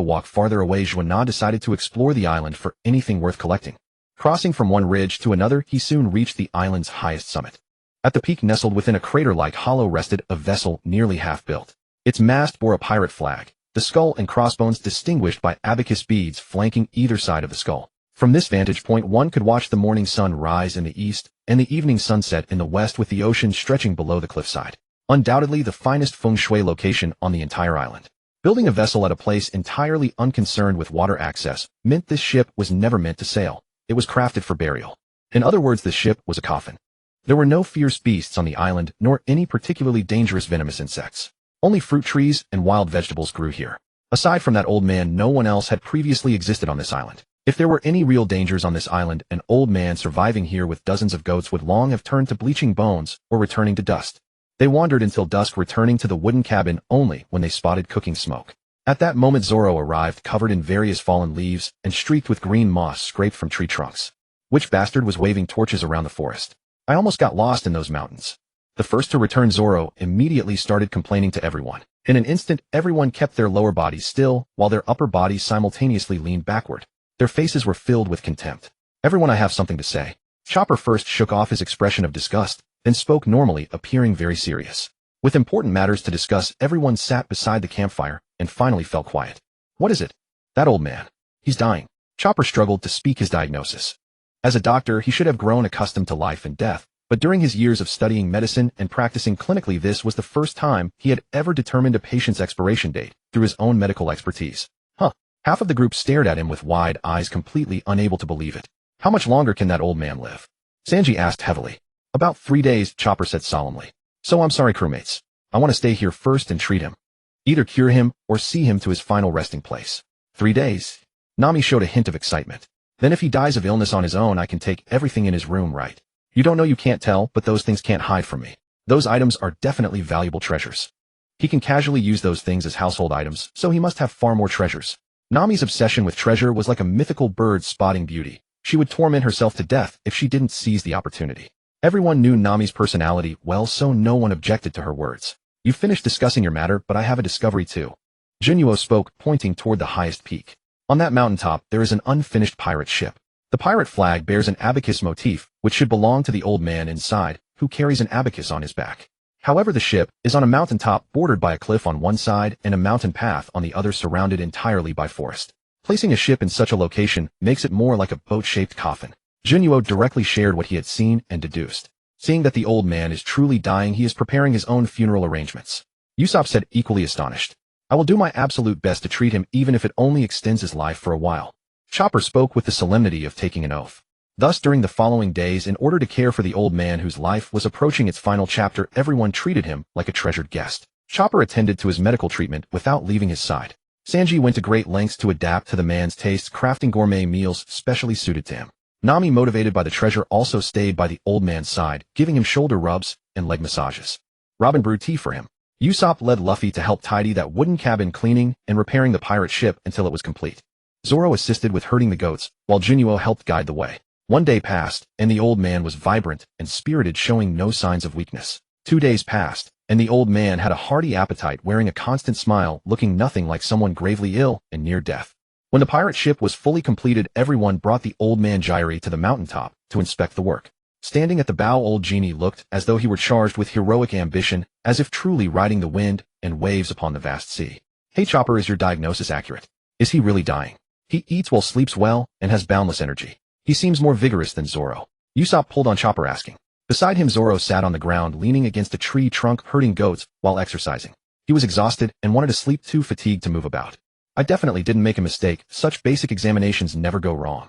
walk farther away, Juno decided to explore the island for anything worth collecting. Crossing from one ridge to another, he soon reached the island's highest summit. At the peak, nestled within a crater-like hollow, rested a vessel nearly half-built. Its mast bore a pirate flag, the skull and crossbones distinguished by abacus beads flanking either side of the skull. From this vantage point one could watch the morning sun rise in the east and the evening sunset in the west, with the ocean stretching below the cliffside. Undoubtedly the finest feng shui location on the entire island. Building a vessel at a place entirely unconcerned with water access meant this ship was never meant to sail. It was crafted for burial. In other words, the ship was a coffin. There were no fierce beasts on the island, nor any particularly dangerous venomous insects. Only fruit trees and wild vegetables grew here. Aside from that old man, no one else had previously existed on this island. If there were any real dangers on this island, an old man surviving here with dozens of goats would long have turned to bleaching bones or returning to dust. They wandered until dusk, returning to the wooden cabin only when they spotted cooking smoke. At that moment Zoro arrived, covered in various fallen leaves and streaked with green moss scraped from tree trunks. Which bastard was waving torches around the forest? I almost got lost in those mountains. The first to return, Zoro immediately started complaining to everyone. In an instant, everyone kept their lower bodies still, while their upper bodies simultaneously leaned backward. Their faces were filled with contempt. Everyone, I have something to say. Chopper first shook off his expression of disgust, then spoke normally, appearing very serious. With important matters to discuss, everyone sat beside the campfire and finally fell quiet. What is it? That old man. He's dying. Chopper struggled to speak his diagnosis. As a doctor, he should have grown accustomed to life and death, but during his years of studying medicine and practicing clinically, this was the first time he had ever determined a patient's expiration date through his own medical expertise. Half of the group stared at him with wide eyes, completely unable to believe it. How much longer can that old man live? Sanji asked heavily. About 3 days, Chopper said solemnly. So I'm sorry, crewmates. I want to stay here first and treat him. Either cure him or see him to his final resting place. 3 days? Nami showed a hint of excitement. Then if he dies of illness on his own, I can take everything in his room, right? You don't know, you can't tell, but those things can't hide from me. Those items are definitely valuable treasures. He can casually use those things as household items, so he must have far more treasures. Nami's obsession with treasure was like a mythical bird spotting beauty. She would torment herself to death if she didn't seize the opportunity. Everyone knew Nami's personality well, so no one objected to her words. You've finished discussing your matter, but I have a discovery too. Juno spoke, pointing toward the highest peak. On that mountaintop, there is an unfinished pirate ship. The pirate flag bears an abacus motif, which should belong to the old man inside, who carries an abacus on his back. However, the ship is on a mountaintop bordered by a cliff on one side and a mountain path on the other, surrounded entirely by forest. Placing a ship in such a location makes it more like a boat-shaped coffin. Juno directly shared what he had seen and deduced. Seeing that the old man is truly dying, he is preparing his own funeral arrangements. Usopp said, equally astonished. I will do my absolute best to treat him, even if it only extends his life for a while. Chopper spoke with the solemnity of taking an oath. Thus, during the following days, in order to care for the old man whose life was approaching its final chapter, everyone treated him like a treasured guest. Chopper attended to his medical treatment without leaving his side. Sanji went to great lengths to adapt to the man's tastes, crafting gourmet meals specially suited to him. Nami, motivated by the treasure, also stayed by the old man's side, giving him shoulder rubs and leg massages. Robin brewed tea for him. Usopp led Luffy to help tidy that wooden cabin, cleaning and repairing the pirate ship until it was complete. Zoro assisted with herding the goats, while Juno helped guide the way. 1 day passed, and the old man was vibrant and spirited, showing no signs of weakness. 2 days passed, and the old man had a hearty appetite, wearing a constant smile, looking nothing like someone gravely ill and near death. When the pirate ship was fully completed, everyone brought the old man Jiraiya to the mountaintop to inspect the work. Standing at the bow, old Genie looked as though he were charged with heroic ambition, as if truly riding the wind and waves upon the vast sea. Hey Chopper, is your diagnosis accurate? Is he really dying? He eats well, sleeps well, and has boundless energy. He seems more vigorous than Zoro. Usopp pulled on Chopper, asking. Beside him, Zoro sat on the ground, leaning against a tree trunk, herding goats while exercising. He was exhausted and wanted to sleep, too fatigued to move about. I definitely didn't make a mistake. Such basic examinations never go wrong.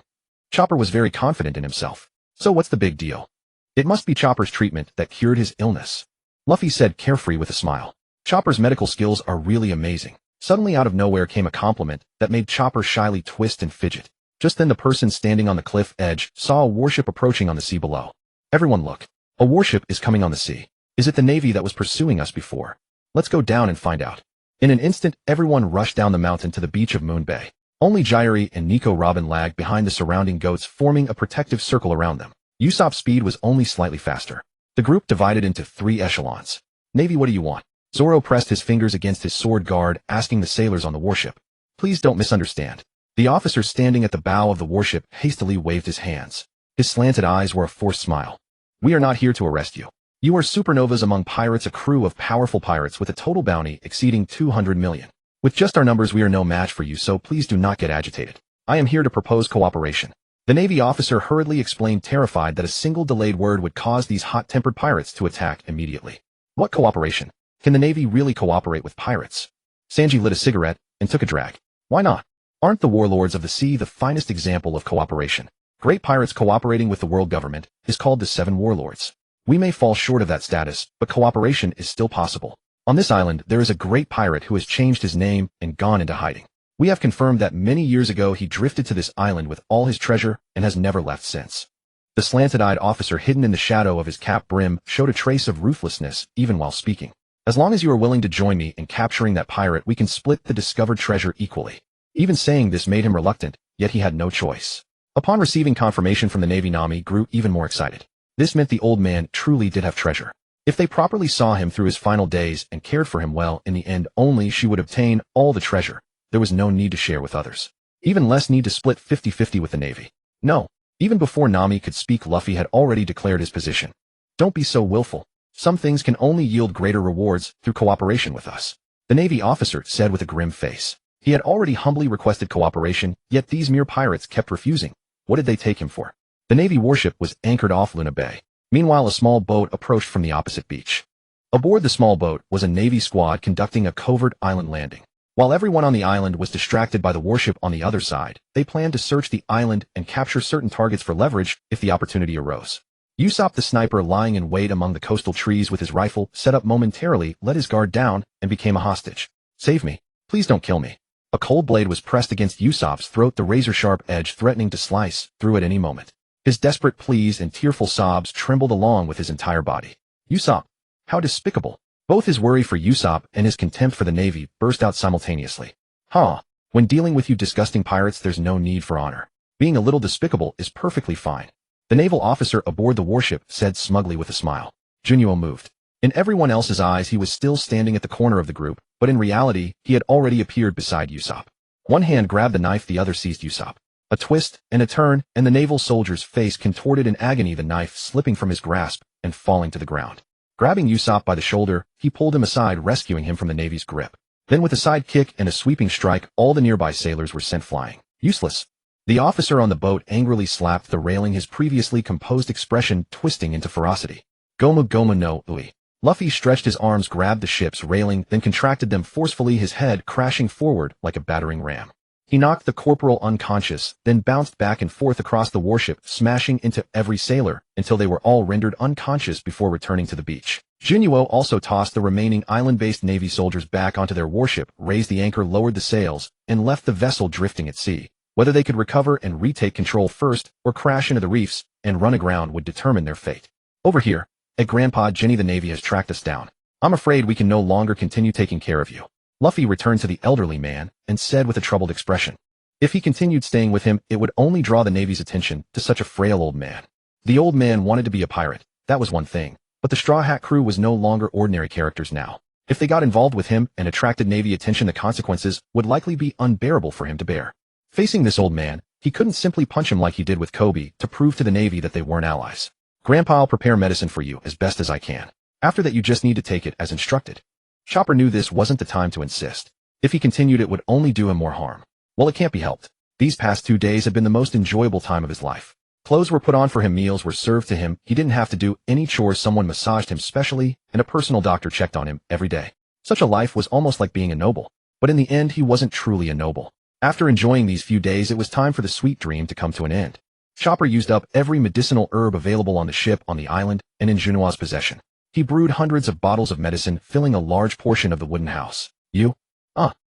Chopper was very confident in himself. So what's the big deal? It must be Chopper's treatment that cured his illness. Luffy said, carefree with a smile. Chopper's medical skills are really amazing. Suddenly out of nowhere came a compliment that made Chopper shyly twist and fidget. Just then the person standing on the cliff edge saw a warship approaching on the sea below. Everyone look. A warship is coming on the sea. Is it the Navy that was pursuing us before? Let's go down and find out. In an instant, everyone rushed down the mountain to the beach of Moon Bay. Only Jiraiya and Nico Robin lagged behind the surrounding goats, forming a protective circle around them. Usopp's speed was only slightly faster. The group divided into 3 echelons. Navy, what do you want? Zoro pressed his fingers against his sword guard, asking the sailors on the warship, "Please don't misunderstand." The officer standing at the bow of the warship hastily waved his hands. His slanted eyes were a forced smile. "We are not here to arrest you. You are supernovas among pirates, a crew of powerful pirates with a total bounty exceeding 200 million. With just our numbers we are no match for you, so please do not get agitated. I am here to propose cooperation." The Navy officer hurriedly explained, terrified that a single delayed word would cause these hot-tempered pirates to attack immediately. What cooperation? Can the Navy really cooperate with pirates? Sanji lit a cigarette and took a drag. Why not? Aren't the warlords of the sea the finest example of cooperation? Great pirates cooperating with the world government is called the Seven Warlords. We may fall short of that status, but cooperation is still possible. On this island, there is a great pirate who has changed his name and gone into hiding. We have confirmed that many years ago he drifted to this island with all his treasure and has never left since. The slanted-eyed officer hidden in the shadow of his cap brim showed a trace of ruthlessness even while speaking. As long as you are willing to join me in capturing that pirate, we can split the discovered treasure equally. Even saying this made him reluctant, yet he had no choice. Upon receiving confirmation from the Navy, Nami grew even more excited. This meant the old man truly did have treasure. If they properly saw him through his final days and cared for him well, in the end only she would obtain all the treasure. There was no need to share with others. Even less need to split 50-50 with the Navy. No. Even before Nami could speak, Luffy had already declared his position. Don't be so willful. Some things can only yield greater rewards through cooperation with us. The Navy officer said with a grim face. He had already humbly requested cooperation, yet these mere pirates kept refusing. What did they take him for? The Navy warship was anchored off Luna Bay. Meanwhile, a small boat approached from the opposite beach. Aboard the small boat was a Navy squad conducting a covert island landing. While everyone on the island was distracted by the warship on the other side, they planned to search the island and capture certain targets for leverage if the opportunity arose. Usopp, the sniper lying in wait among the coastal trees with his rifle set up momentarily, let his guard down and became a hostage. "Save me. Please don't kill me." A cold blade was pressed against Usopp's throat, the razor-sharp edge threatening to slice through at any moment. His desperate pleas and tearful sobs trembled along with his entire body. Usopp! How despicable! Both his worry for Usopp and his contempt for the Navy burst out simultaneously. "Huh. When dealing with you disgusting pirates, there's no need for honor. Being a little despicable is perfectly fine." The naval officer aboard the warship said smugly with a smile. Juno moved. In everyone else's eyes he was still standing at the corner of the group, but in reality he had already appeared beside Usopp. One hand grabbed the knife, the other seized Usopp. A twist and a turn, and the naval soldier's face contorted in agony, the knife slipping from his grasp and falling to the ground. Grabbing Usopp by the shoulder, he pulled him aside, rescuing him from the Navy's grip. Then with a side kick and a sweeping strike, all the nearby sailors were sent flying. Useless. The officer on the boat angrily slapped the railing, his previously composed expression twisting into ferocity. "Gomu Gomu no Ui." Luffy stretched his arms, grabbed the ship's railing, then contracted them forcefully, his head crashing forward like a battering ram. He knocked the corporal unconscious, then bounced back and forth across the warship, smashing into every sailor until they were all rendered unconscious before returning to the beach. Juno also tossed the remaining island-based Navy soldiers back onto their warship, raised the anchor, lowered the sails, and left the vessel drifting at sea. Whether they could recover and retake control first or crash into the reefs and run aground would determine their fate. "Over here, at Grandpa Jenny, the Navy has tracked us down. I'm afraid we can no longer continue taking care of you." Luffy returned to the elderly man and said with a troubled expression. If he continued staying with him, it would only draw the Navy's attention to such a frail old man. The old man wanted to be a pirate, that was one thing, but the Straw Hat crew was no longer ordinary characters now. If they got involved with him and attracted Navy attention, the consequences would likely be unbearable for him to bear. Facing this old man, he couldn't simply punch him like he did with Kobe to prove to the Navy that they weren't allies. "Grandpa, I'll prepare medicine for you as best as I can. After that you just need to take it as instructed." Chopper knew this wasn't the time to insist. If he continued, it would only do him more harm. Well, it can't be helped. These past 2 days had been the most enjoyable time of his life. Clothes were put on for him, meals were served to him, he didn't have to do any chores, someone massaged him specially, and a personal doctor checked on him every day. Such a life was almost like being a noble. But in the end, he wasn't truly a noble. After enjoying these few days, it was time for the sweet dream to come to an end. Chopper used up every medicinal herb available on the ship, on the island, and in Juno's possession. He brewed hundreds of bottles of medicine, filling a large portion of the wooden house.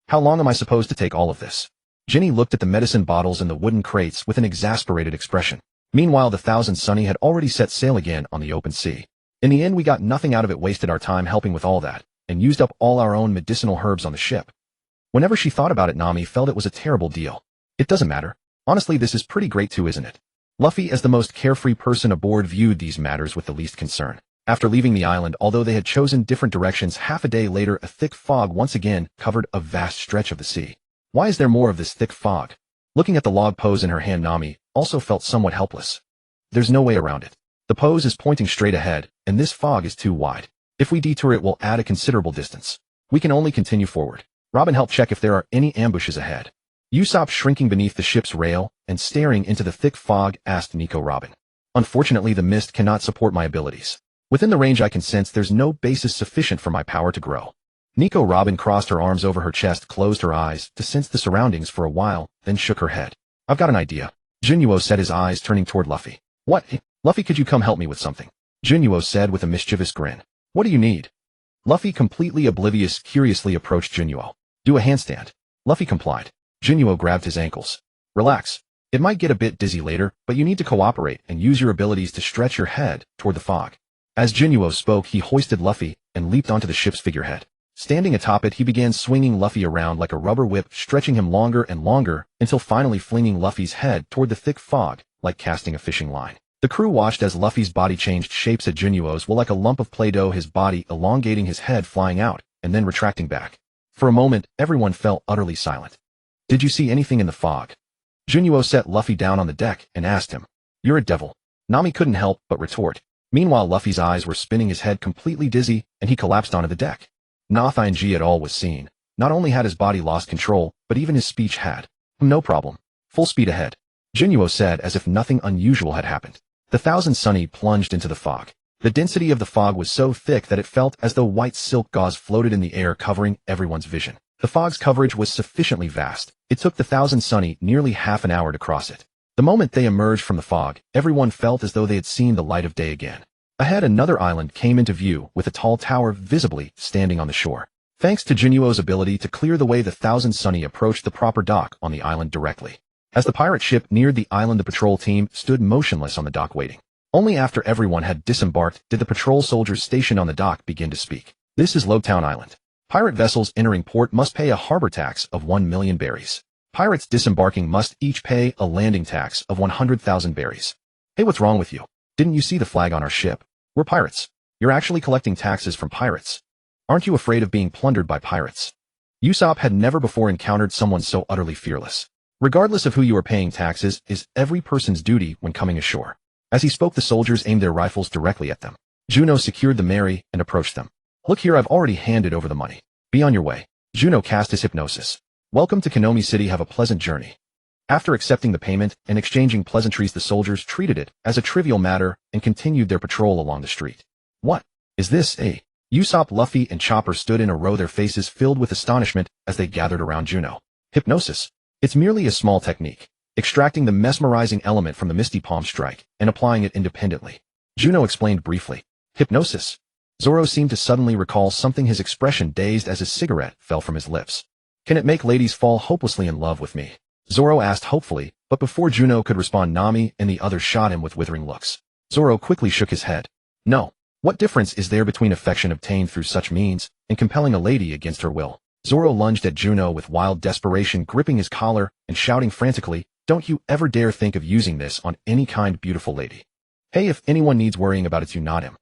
How long am I supposed to take all of this?" Jenny looked at the medicine bottles and the wooden crates with an exasperated expression. Meanwhile, the Thousand Sunny had already set sail again on the open sea. "In the end, we got nothing out of it, wasted our time helping with all that, and used up all our own medicinal herbs on the ship." Whenever she thought about it, Nami felt it was a terrible deal. "It doesn't matter. Honestly, this is pretty great too, isn't it?" Luffy, as the most carefree person aboard, viewed these matters with the least concern. After leaving the island, although they had chosen different directions, half a day later a thick fog once again covered a vast stretch of the sea. Why is there more of this thick fog? Looking at the log pose in her hand, Nami also felt somewhat helpless. There's no way around it. The pose is pointing straight ahead, and this fog is too wide. If we detour it will add a considerable distance. We can only continue forward. Robin helped check if there are any ambushes ahead. Usopp, shrinking beneath the ship's rail and staring into the thick fog, asked Nico Robin. Unfortunately, the mist cannot support my abilities. Within the range I can sense, there's no basis sufficient for my power to grow. Nico Robin crossed her arms over her chest, closed her eyes to sense the surroundings for a while, then shook her head. I've got an idea. Juno said, his eyes turning toward Luffy. What? Luffy, could you come help me with something? Juno said with a mischievous grin. What do you need? Luffy, completely oblivious, curiously approached Juno. Do a handstand. Luffy complied. Juno grabbed his ankles. Relax. It might get a bit dizzy later, but you need to cooperate and use your abilities to stretch your head toward the fog. As Juno spoke, he hoisted Luffy and leaped onto the ship's figurehead. Standing atop it, he began swinging Luffy around like a rubber whip, stretching him longer and longer until finally flinging Luffy's head toward the thick fog, like casting a fishing line. The crew watched as Luffy's body changed shapes at Juno's, like a lump of Play-Doh, his body elongating, his head flying out and then retracting back. For a moment, everyone fell utterly silent. Did you see anything in the fog? Juno set Luffy down on the deck and asked him. You're a devil. Nami couldn't help but retort. Meanwhile, Luffy's eyes were spinning, his head completely dizzy, and he collapsed onto the deck. Nothing at all was seen. Not only had his body lost control, but even his speech had. No problem. Full speed ahead. Juno said, as if nothing unusual had happened. The Thousand Sunny plunged into the fog. The density of the fog was so thick that it felt as though white silk gauze floated in the air, covering everyone's vision. The fog's coverage was sufficiently vast. It took the Thousand Sunny nearly half an hour to cross it. The moment they emerged from the fog, everyone felt as though they had seen the light of day again. Ahead, another island came into view, with a tall tower visibly standing on the shore. Thanks to Juno's ability to clear the way, the Thousand Sunny approached the proper dock on the island directly. As the pirate ship neared the island, the patrol team stood motionless on the dock waiting. Only after everyone had disembarked did the patrol soldiers stationed on the dock begin to speak. This is Lowtown Island. Pirate vessels entering port must pay a harbor tax of 1 million berries. Pirates disembarking must each pay a landing tax of 100,000 berries. Hey, what's wrong with you? Didn't you see the flag on our ship? We're pirates. You're actually collecting taxes from pirates. Aren't you afraid of being plundered by pirates? Usopp had never before encountered someone so utterly fearless. Regardless of who you are paying taxes is every person's duty when coming ashore. As he spoke, the soldiers aimed their rifles directly at them. Juno secured the Mary and approached them. Look here, I've already handed over the money. Be on your way. Juno cast his hypnosis. Welcome to Konomi City, have a pleasant journey. After accepting the payment and exchanging pleasantries, the soldiers treated it as a trivial matter and continued their patrol along the street. What is this, eh? Usopp, Luffy, and Chopper stood in a row, their faces filled with astonishment as they gathered around Juno. Hypnosis. It's merely a small technique, extracting the mesmerizing element from the Misty Palm Strike and applying it independently. Juno explained briefly. Hypnosis. Zoro seemed to suddenly recall something, his expression dazed as his cigarette fell from his lips. Can it make ladies fall hopelessly in love with me? Zoro asked hopefully, but before Juno could respond, Nami and the others shot him with withering looks. Zoro quickly shook his head. No. What difference is there between affection obtained through such means and compelling a lady against her will? Zoro lunged at Juno with wild desperation, gripping his collar and shouting frantically, don't you ever dare think of using this on any kind beautiful lady. Hey, if anyone needs worrying about, it's you, not him.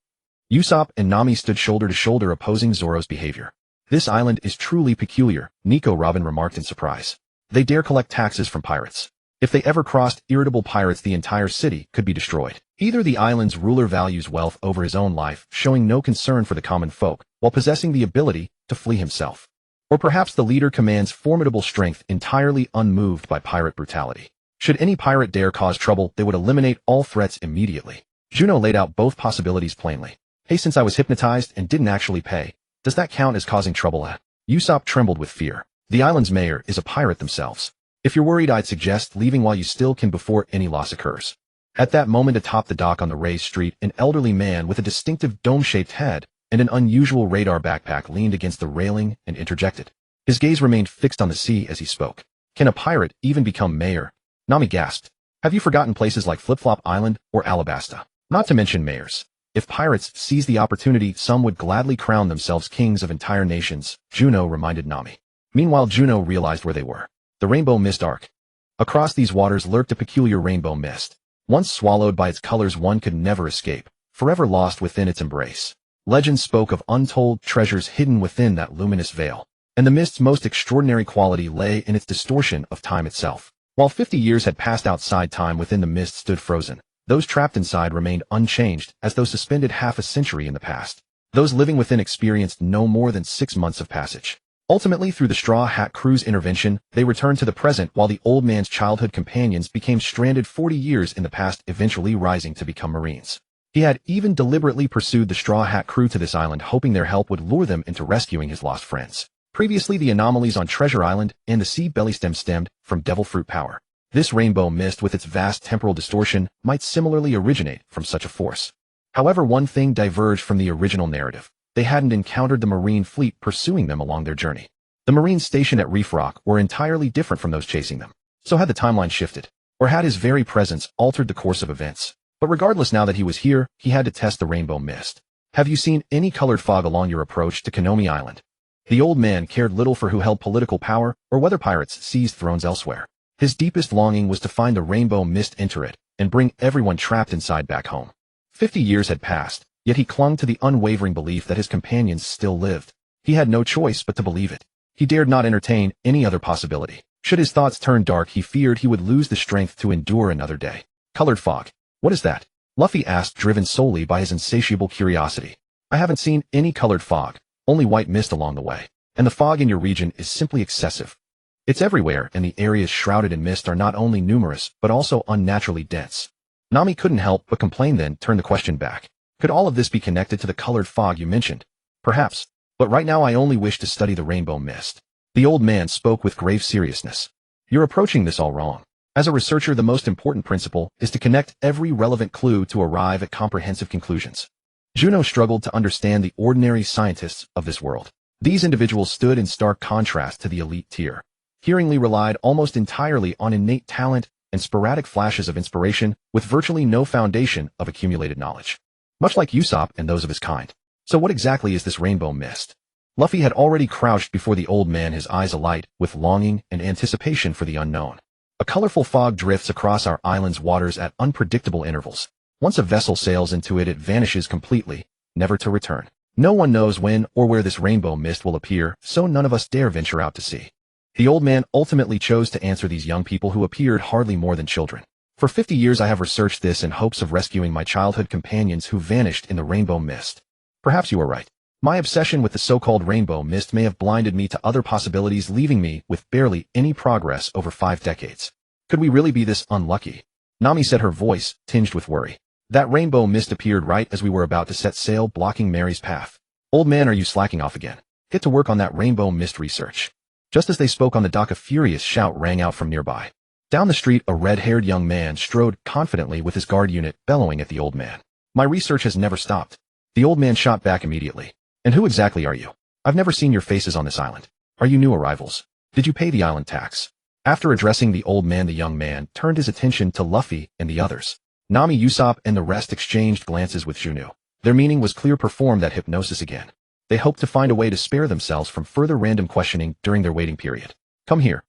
Usopp and Nami stood shoulder to shoulder, opposing Zoro's behavior. This island is truly peculiar, Nico Robin remarked in surprise. They dare collect taxes from pirates. If they ever crossed irritable pirates, the entire city could be destroyed. Either the island's ruler values wealth over his own life, showing no concern for the common folk, while possessing the ability to flee himself. Or perhaps the leader commands formidable strength, entirely unmoved by pirate brutality. Should any pirate dare cause trouble, they would eliminate all threats immediately. Juno laid out both possibilities plainly. Hey, since I was hypnotized and didn't actually pay, does that count as causing trouble? Usopp trembled with fear. The island's mayor is a pirate themselves. If you're worried, I'd suggest leaving while you still can before any loss occurs. At that moment, atop the dock on the raised street, an elderly man with a distinctive dome-shaped head and an unusual radar backpack leaned against the railing and interjected. His gaze remained fixed on the sea as he spoke. Can a pirate even become mayor? Nami gasped. Have you forgotten places like Flip-Flop Island or Alabasta? Not to mention mayors. If pirates seized the opportunity, some would gladly crown themselves kings of entire nations, Juno reminded Nami. Meanwhile, Juno realized where they were. The Rainbow Mist Arc. Across these waters lurked a peculiar rainbow mist. Once swallowed by its colors, one could never escape, forever lost within its embrace. Legend spoke of untold treasures hidden within that luminous veil, and the mist's most extraordinary quality lay in its distortion of time itself. While 50 years had passed outside time within the mist stood frozen, those trapped inside remained unchanged as though suspended half a century in the past. Those living within experienced no more than 6 months of passage. Ultimately, through the Straw Hat Crew's intervention, they returned to the present while the old man's childhood companions became stranded 40 years in the past, eventually rising to become Marines. He had even deliberately pursued the Straw Hat Crew to this island, hoping their help would lure them into rescuing his lost friends. Previously, the anomalies on Treasure Island and the sea belly stemmed from Devil Fruit power. This rainbow mist with its vast temporal distortion might similarly originate from such a force. However, one thing diverged from the original narrative. They hadn't encountered the Marine fleet pursuing them along their journey. The Marines stationed at Reef Rock were entirely different from those chasing them. So had the timeline shifted, or had his very presence altered the course of events? But regardless, now that he was here, he had to test the rainbow mist. Have you seen any colored fog along your approach to Konomi Island? The old man cared little for who held political power or whether pirates seized thrones elsewhere. His deepest longing was to find the rainbow mist, enter it, and bring everyone trapped inside back home. 50 years had passed, yet he clung to the unwavering belief that his companions still lived. He had no choice but to believe it. He dared not entertain any other possibility. Should his thoughts turn dark, he feared he would lose the strength to endure another day. Colored fog. What is that? Luffy asked, driven solely by his insatiable curiosity. I haven't seen any colored fog, only white mist along the way. And the fog in your region is simply excessive. It's everywhere, and the areas shrouded in mist are not only numerous, but also unnaturally dense. Nami couldn't help but complain, then turned the question back. Could all of this be connected to the colored fog you mentioned? Perhaps. But right now I only wish to study the rainbow mist. The old man spoke with grave seriousness. You're approaching this all wrong. As a researcher, the most important principle is to connect every relevant clue to arrive at comprehensive conclusions. Juno struggled to understand the ordinary scientists of this world. These individuals stood in stark contrast to the elite tier. Hearingly relied almost entirely on innate talent and sporadic flashes of inspiration with virtually no foundation of accumulated knowledge. Much like Usopp and those of his kind. So what exactly is this rainbow mist? Luffy had already crouched before the old man, his eyes alight with longing and anticipation for the unknown. A colorful fog drifts across our island's waters at unpredictable intervals. Once a vessel sails into it, it vanishes completely, never to return. No one knows when or where this rainbow mist will appear, so none of us dare venture out to sea. The old man ultimately chose to answer these young people who appeared hardly more than children. For 50 years I have researched this in hopes of rescuing my childhood companions who vanished in the rainbow mist. Perhaps you are right. My obsession with the so-called rainbow mist may have blinded me to other possibilities, leaving me with barely any progress over 5 decades. Could we really be this unlucky? Nami said, her voice tinged with worry. That rainbow mist appeared right as we were about to set sail, blocking Mary's path. Old man, are you slacking off again? Get to work on that rainbow mist research. Just as they spoke on the dock, a furious shout rang out from nearby. Down the street, a red-haired young man strode confidently with his guard unit, bellowing at the old man. My research has never stopped. The old man shot back immediately. And who exactly are you? I've never seen your faces on this island. Are you new arrivals? Did you pay the island tax? After addressing the old man, the young man turned his attention to Luffy and the others. Nami, Usopp, and the rest exchanged glances with Juno. Their meaning was clear: perform that hypnosis again. They hoped to find a way to spare themselves from further random questioning during their waiting period. Come here.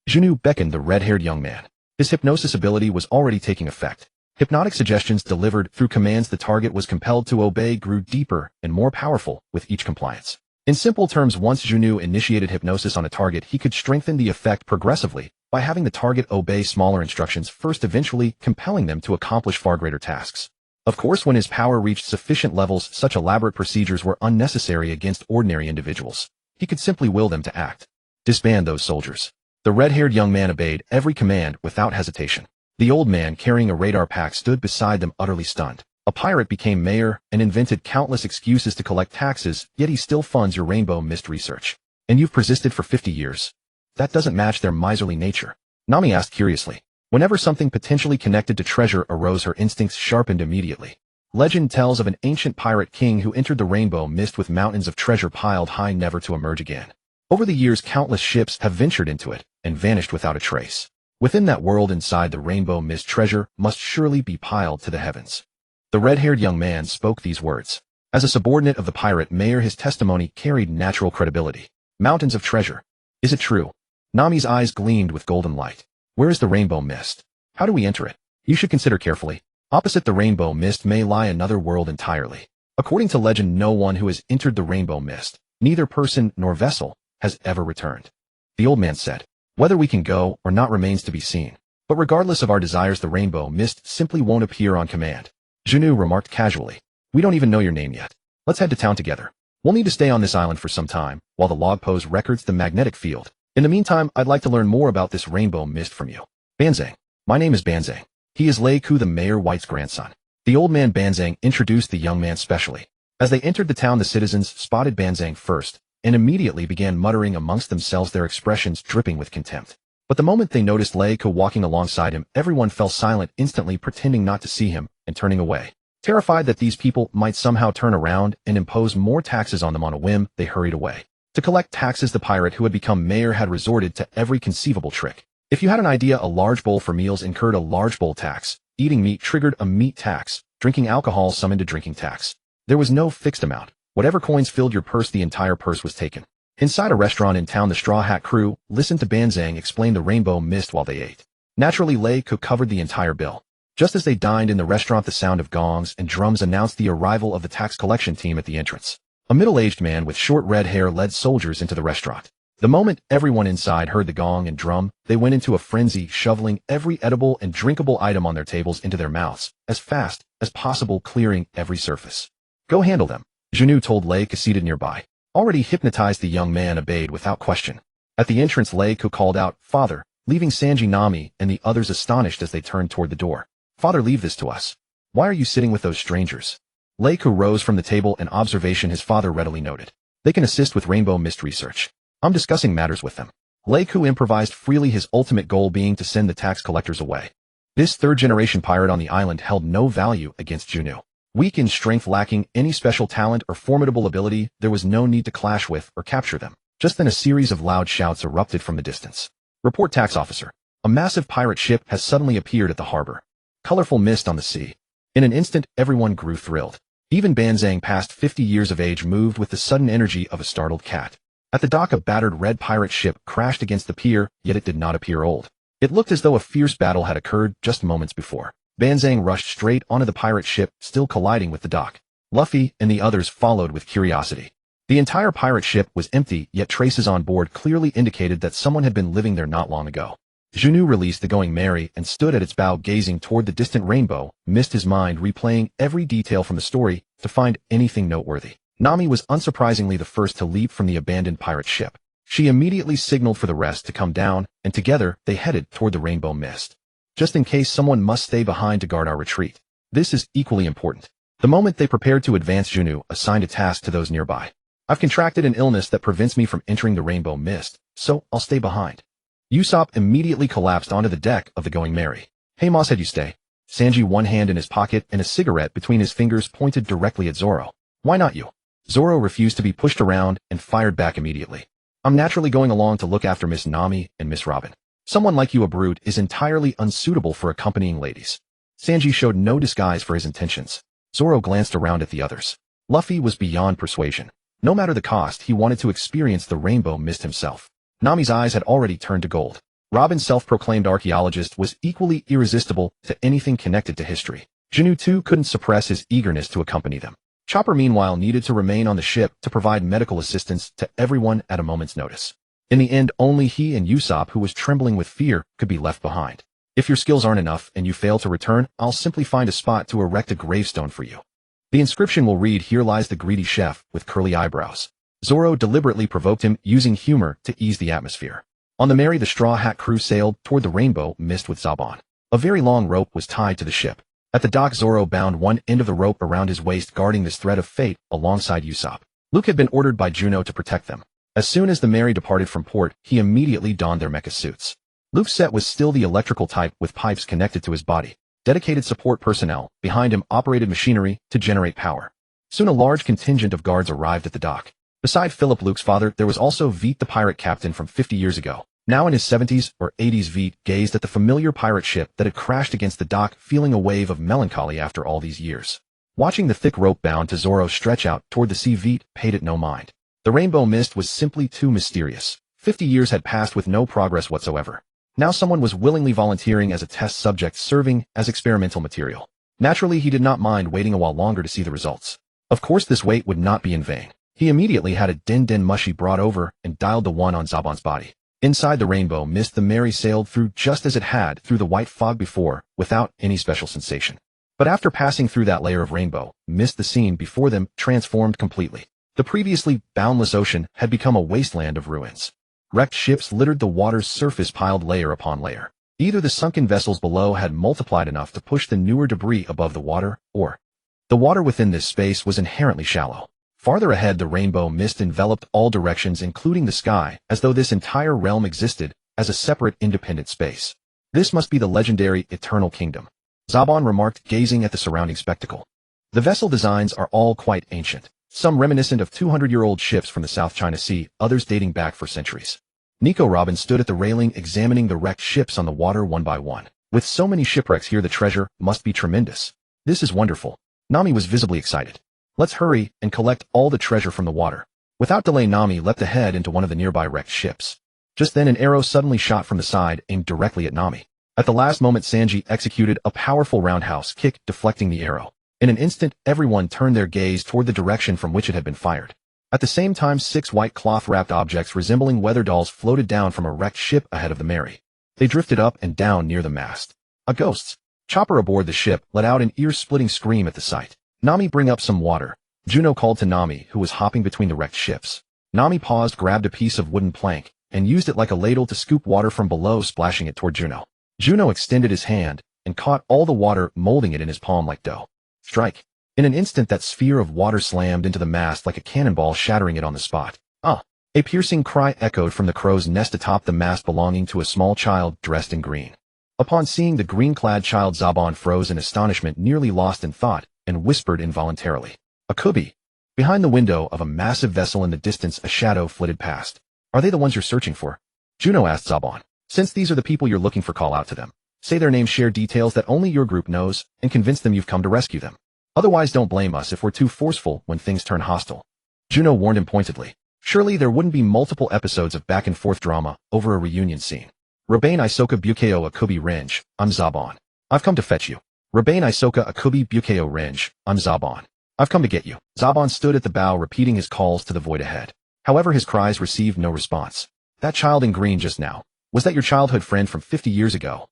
Juno beckoned the red-haired young man. His hypnosis ability was already taking effect. Hypnotic suggestions delivered through commands the target was compelled to obey grew deeper and more powerful with each compliance. In simple terms, once Juno initiated hypnosis on a target, he could strengthen the effect progressively by having the target obey smaller instructions first, eventually compelling them to accomplish far greater tasks. Of course, when his power reached sufficient levels, such elaborate procedures were unnecessary against ordinary individuals. He could simply will them to act. Disband those soldiers. The red-haired young man obeyed every command without hesitation. The old man, carrying a radar pack, stood beside them, utterly stunned. A pirate became mayor and invented countless excuses to collect taxes, yet he still funds your rainbow mist research. And you've persisted for 50 years. That doesn't match their miserly nature. Nami asked curiously. Whenever something potentially connected to treasure arose, her instincts sharpened immediately. Legend tells of an ancient pirate king who entered the rainbow mist with mountains of treasure piled high, never to emerge again. Over the years, countless ships have ventured into it and vanished without a trace. Within that world, inside the rainbow mist, treasure must surely be piled to the heavens. The red-haired young man spoke these words. As a subordinate of the pirate mayor, his testimony carried natural credibility. Mountains of treasure. Is it true? Nami's eyes gleamed with golden light. Where is the rainbow mist? How do we enter it? You should consider carefully. Opposite the rainbow mist may lie another world entirely. According to legend, no one who has entered the rainbow mist, neither person nor vessel, has ever returned. The old man said, whether we can go or not remains to be seen. But regardless of our desires, the rainbow mist simply won't appear on command. Juno remarked casually, we don't even know your name yet. Let's head to town together. We'll need to stay on this island for some time, while the log pose records the magnetic field. In the meantime, I'd like to learn more about this rainbow mist from you. Banzang. My name is Banzang. He is Lei Ku, the Mayor White's grandson. The old man Banzang introduced the young man specially. As they entered the town, the citizens spotted Banzang first, and immediately began muttering amongst themselves, their expressions dripping with contempt. But the moment they noticed Lei Ku walking alongside him, everyone fell silent instantly, pretending not to see him, and turning away. Terrified that these people might somehow turn around and impose more taxes on them on a whim, they hurried away. To collect taxes, the pirate who had become mayor had resorted to every conceivable trick. If you had an idea, a large bowl for meals incurred a large bowl tax, eating meat triggered a meat tax, drinking alcohol summoned a drinking tax. There was no fixed amount. Whatever coins filled your purse, the entire purse was taken. Inside a restaurant in town, the Straw Hat crew listened to Banzang explain the rainbow mist while they ate. Naturally, Lei Ku covered the entire bill. Just as they dined in the restaurant, the sound of gongs and drums announced the arrival of the tax collection team at the entrance. A middle-aged man with short red hair led soldiers into the restaurant. The moment everyone inside heard the gong and drum, they went into a frenzy, shoveling every edible and drinkable item on their tables into their mouths, as fast as possible, clearing every surface. Go handle them, Juno told Lei Ku, seated nearby. Already hypnotized, the young man obeyed without question. At the entrance, Lei Ku called out, Father, leaving Sanji, Nami, and the others astonished as they turned toward the door. Father, leave this to us. Why are you sitting with those strangers? Lei Ku rose from the table, an observation his father readily noted. They can assist with rainbow mist research. I'm discussing matters with them. Lei Ku improvised freely, his ultimate goal being to send the tax collectors away. This third-generation pirate on the island held no value against Juno. Weak in strength, lacking any special talent or formidable ability, there was no need to clash with or capture them. Just then a series of loud shouts erupted from the distance. Report, tax officer. A massive pirate ship has suddenly appeared at the harbor. Colorful mist on the sea. In an instant, everyone grew thrilled. Even Banzang, past 50 years of age, moved with the sudden energy of a startled cat. At the dock, a battered red pirate ship crashed against the pier, yet it did not appear old. It looked as though a fierce battle had occurred just moments before. Banzang rushed straight onto the pirate ship, still colliding with the dock. Luffy and the others followed with curiosity. The entire pirate ship was empty, yet traces on board clearly indicated that someone had been living there not long ago. Juno released the Going Merry and stood at its bow, gazing toward the distant rainbow mist, his mind replaying every detail from the story to find anything noteworthy. Nami was unsurprisingly the first to leap from the abandoned pirate ship. She immediately signaled for the rest to come down, and together they headed toward the rainbow mist. Just in case, someone must stay behind to guard our retreat. This is equally important. The moment they prepared to advance, Juno assigned a task to those nearby. I've contracted an illness that prevents me from entering the rainbow mist, so I'll stay behind. Usopp immediately collapsed onto the deck of the Going Merry. Hey Moss, said you stay. Sanji, one hand in his pocket and a cigarette between his fingers, pointed directly at Zoro. Why not you? Zoro refused to be pushed around and fired back immediately. I'm naturally going along to look after Miss Nami and Miss Robin. Someone like you, a brute, is entirely unsuitable for accompanying ladies. Sanji showed no disguise for his intentions. Zoro glanced around at the others. Luffy was beyond persuasion. No matter the cost, he wanted to experience the rainbow mist himself. Nami's eyes had already turned to gold. Robin, self-proclaimed archaeologist, was equally irresistible to anything connected to history. Juno too couldn't suppress his eagerness to accompany them. Chopper, meanwhile, needed to remain on the ship to provide medical assistance to everyone at a moment's notice. In the end, only he and Usopp, who was trembling with fear, could be left behind. If your skills aren't enough and you fail to return, I'll simply find a spot to erect a gravestone for you. The inscription will read, Here lies the greedy chef with curly eyebrows. Zoro deliberately provoked him, using humor to ease the atmosphere. On the Merry, the Straw Hat crew sailed toward the rainbow mist with Zobon. A very long rope was tied to the ship. At the dock, Zoro bound one end of the rope around his waist, guarding this thread of fate alongside Usopp. Luke had been ordered by Juno to protect them. As soon as the Merry departed from port, he immediately donned their mecha suits. Luke's set was still the electrical type, with pipes connected to his body. Dedicated support personnel behind him operated machinery to generate power. Soon a large contingent of guards arrived at the dock. Beside Philip, Luke's father, there was also Veit, the pirate captain from 50 years ago. Now in his 70s or 80s, Veit gazed at the familiar pirate ship that had crashed against the dock, feeling a wave of melancholy after all these years. Watching the thick rope bound to Zoro stretch out toward the sea, Veit paid it no mind. The rainbow mist was simply too mysterious. 50 years had passed with no progress whatsoever. Now someone was willingly volunteering as a test subject, serving as experimental material. Naturally, he did not mind waiting a while longer to see the results. Of course, this wait would not be in vain. He immediately had a din-din mushy brought over and dialed the one on Zobon's body. Inside the rainbow mist, the Mary sailed through just as it had through the white fog before, without any special sensation. But after passing through that layer of rainbow mist, the scene before them transformed completely. The previously boundless ocean had become a wasteland of ruins. Wrecked ships littered the water's surface, piled layer upon layer. Either the sunken vessels below had multiplied enough to push the newer debris above the water, or the water within this space was inherently shallow. Farther ahead, the rainbow mist enveloped all directions, including the sky, as though this entire realm existed as a separate, independent space. This must be the legendary Eternal Kingdom, Zobon remarked, gazing at the surrounding spectacle. The vessel designs are all quite ancient, some reminiscent of 200-year-old ships from the South China Sea, others dating back for centuries. Nico Robin stood at the railing examining the wrecked ships on the water one by one. With so many shipwrecks here, the treasure must be tremendous. This is wonderful. Nami was visibly excited. Let's hurry and collect all the treasure from the water. Without delay, Nami leapt ahead into one of the nearby wrecked ships. Just then, an arrow suddenly shot from the side, aimed directly at Nami. At the last moment, Sanji executed a powerful roundhouse kick, deflecting the arrow. In an instant, everyone turned their gaze toward the direction from which it had been fired. At the same time, 6 white cloth-wrapped objects resembling weather dolls floated down from a wrecked ship ahead of the Mary. They drifted up and down near the mast. A ghosts. Chopper aboard the ship let out an ear-splitting scream at the sight. Nami, bring up some water. Juno called to Nami, who was hopping between the wrecked ships. Nami paused, grabbed a piece of wooden plank, and used it like a ladle to scoop water from below, splashing it toward Juno. Juno extended his hand and caught all the water, molding it in his palm like dough. Strike. In an instant, that sphere of water slammed into the mast like a cannonball, shattering it on the spot. Ah! A piercing cry echoed from the crow's nest atop the mast, belonging to a small child dressed in green. Upon seeing the green-clad child, Zobon froze in astonishment, nearly lost in thought, and whispered involuntarily, "A cubby." Behind the window of a massive vessel in the distance, a shadow flitted past. "Are they the ones you're searching for?" Juno asked Zobon. "Since these are the people you're looking for, call out to them. Say their names, share details that only your group knows, and convince them you've come to rescue them. Otherwise, don't blame us if we're too forceful when things turn hostile." Juno warned him pointedly. Surely there wouldn't be multiple episodes of back-and-forth drama over a reunion scene. "Rabane Isoka Bukeo Akubi Renge, I'm Zobon. I've come to fetch you." "Rabane Isoka Akubi Bukeo Renge, I'm Zobon. I've come to get you." Zobon stood at the bow, repeating his calls to the void ahead. However, his cries received no response. "That child in green just now, was that your childhood friend from 50 years ago?"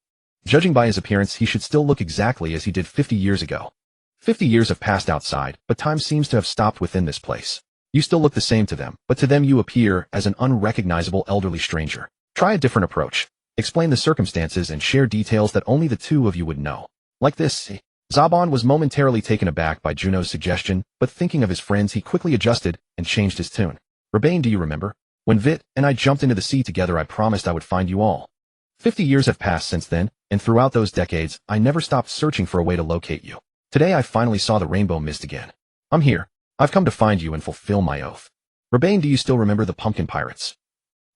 Judging by his appearance, he should still look exactly as he did 50 years ago. 50 years have passed outside, but time seems to have stopped within this place. You still look the same to them, but to them you appear as an unrecognizable elderly stranger. Try a different approach. Explain the circumstances and share details that only the two of you would know. Like this. Zobon was momentarily taken aback by Juno's suggestion, but thinking of his friends, he quickly adjusted and changed his tune. "Rabane, do you remember? When Vit and I jumped into the sea together, I promised I would find you all. 50 years have passed since then, and throughout those decades, I never stopped searching for a way to locate you. Today I finally saw the rainbow mist again. I'm here. I've come to find you and fulfill my oath. Rabane, do you still remember the pumpkin pirates?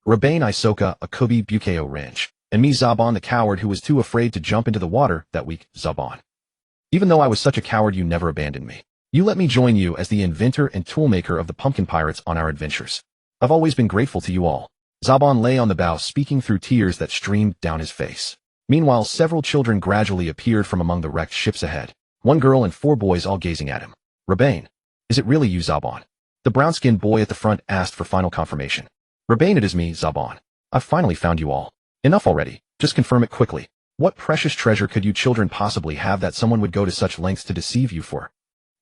Rabane Isoka Akubi Bukeo Renge, and me, Zobon, the coward who was too afraid to jump into the water that week, Zobon. Even though I was such a coward, you never abandoned me. You let me join you as the inventor and toolmaker of the pumpkin pirates on our adventures. I've always been grateful to you all." Zobon lay on the bow, speaking through tears that streamed down his face. Meanwhile, several children gradually appeared from among the wrecked ships ahead. 1 girl and 4 boys, all gazing at him. "Rabane, is it really you, Zobon?" The brown-skinned boy at the front asked for final confirmation. "Rabane, it is me, Zobon. I've finally found you all. Enough already. Just confirm it quickly. What precious treasure could you children possibly have that someone would go to such lengths to deceive you for?"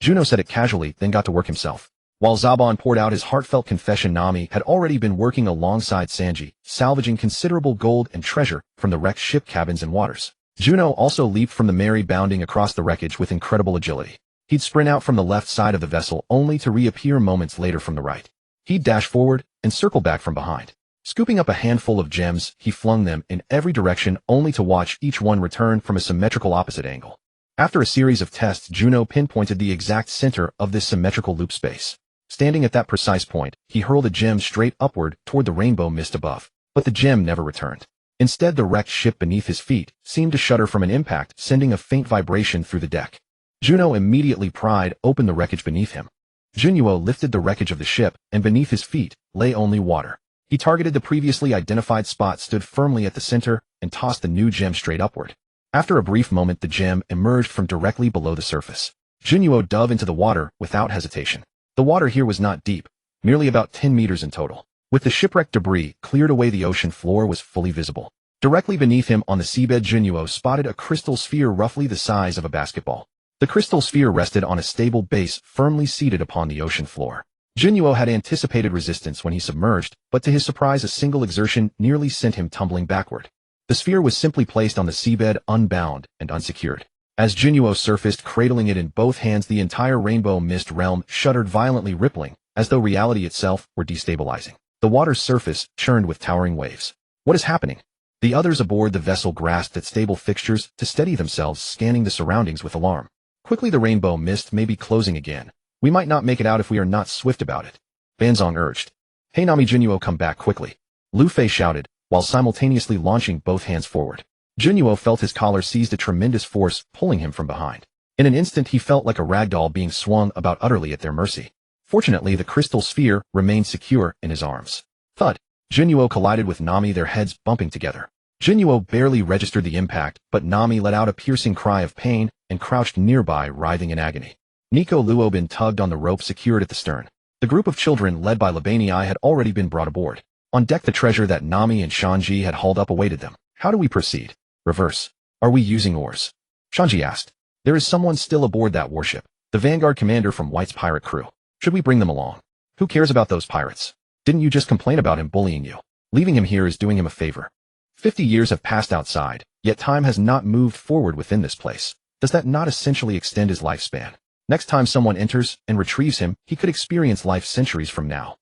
Juno said it casually, then got to work himself. While Zobon poured out his heartfelt confession, Nami had already been working alongside Sanji, salvaging considerable gold and treasure from the wrecked ship cabins and waters. Juno also leaped from the Mary, bounding across the wreckage with incredible agility. He'd sprint out from the left side of the vessel, only to reappear moments later from the right. He'd dash forward and circle back from behind. Scooping up a handful of gems, he flung them in every direction, only to watch each one return from a symmetrical opposite angle. After a series of tests, Juno pinpointed the exact center of this symmetrical loop space. Standing at that precise point, he hurled a gem straight upward toward the rainbow mist above. But the gem never returned. Instead, the wrecked ship beneath his feet seemed to shudder from an impact, sending a faint vibration through the deck. Juno immediately pried open the wreckage beneath him. Junuo lifted the wreckage of the ship, and beneath his feet lay only water. He targeted the previously identified spot, stood firmly at the center, and tossed the new gem straight upward. After a brief moment, the gem emerged from directly below the surface. Juno dove into the water without hesitation. The water here was not deep, merely about 10 meters in total. With the shipwreck debris cleared away, the ocean floor was fully visible. Directly beneath him on the seabed, Juno spotted a crystal sphere roughly the size of a basketball. The crystal sphere rested on a stable base firmly seated upon the ocean floor. Juno had anticipated resistance when he submerged, but to his surprise a single exertion nearly sent him tumbling backward. The sphere was simply placed on the seabed unbound and unsecured. As Juno surfaced, cradling it in both hands, the entire rainbow mist realm shuddered violently, rippling, as though reality itself were destabilizing. The water's surface churned with towering waves. What is happening? The others aboard the vessel grasped at stable fixtures to steady themselves, scanning the surroundings with alarm. Quickly, the rainbow mist may be closing again. We might not make it out if we are not swift about it. Banzong urged. Hey Nami, Juno, come back quickly. Lu Fei shouted, while simultaneously launching both hands forward. Juno felt his collar seized a tremendous force pulling him from behind. In an instant he felt like a ragdoll being swung about utterly at their mercy. Fortunately, the crystal sphere remained secure in his arms. Thud. Juno collided with Nami, their heads bumping together. Juno barely registered the impact, but Nami let out a piercing cry of pain and crouched nearby, writhing in agony. Nico Luobin tugged on the rope secured at the stern. The group of children led by Labanii had already been brought aboard. On deck, the treasure that Nami and Shanji had hauled up awaited them. How do we proceed? Reverse. Are we using oars? Shanji asked. There is someone still aboard that warship, the Vanguard commander from White's pirate crew. Should we bring them along? Who cares about those pirates? Didn't you just complain about him bullying you? Leaving him here is doing him a favor. 50 years have passed outside, yet time has not moved forward within this place. Does that not essentially extend his lifespan? Next time someone enters and retrieves him, he could experience life centuries from now.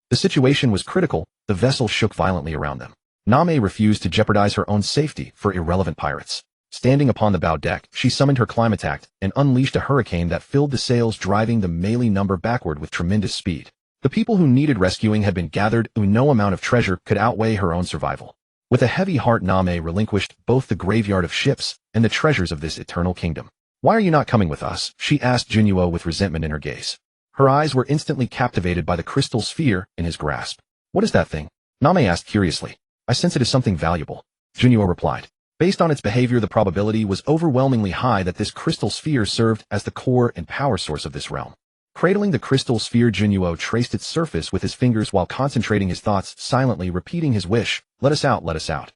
The situation was critical. The vessel shook violently around them. Nami refused to jeopardize her own safety for irrelevant pirates. Standing upon the bow deck, she summoned her climatact and unleashed a hurricane that filled the sails, driving the Melee number backward with tremendous speed. The people who needed rescuing had been gathered, and no amount of treasure could outweigh her own survival. With a heavy heart, Nami relinquished both the graveyard of ships and the treasures of this eternal kingdom. Why are you not coming with us? She asked Juno with resentment in her gaze. Her eyes were instantly captivated by the crystal sphere in his grasp. What is that thing? Nami asked curiously. I sense it is something valuable. Juno replied. Based on its behavior, the probability was overwhelmingly high that this crystal sphere served as the core and power source of this realm. Cradling the crystal sphere, Juno traced its surface with his fingers while concentrating his thoughts, silently repeating his wish, let us out, let us out.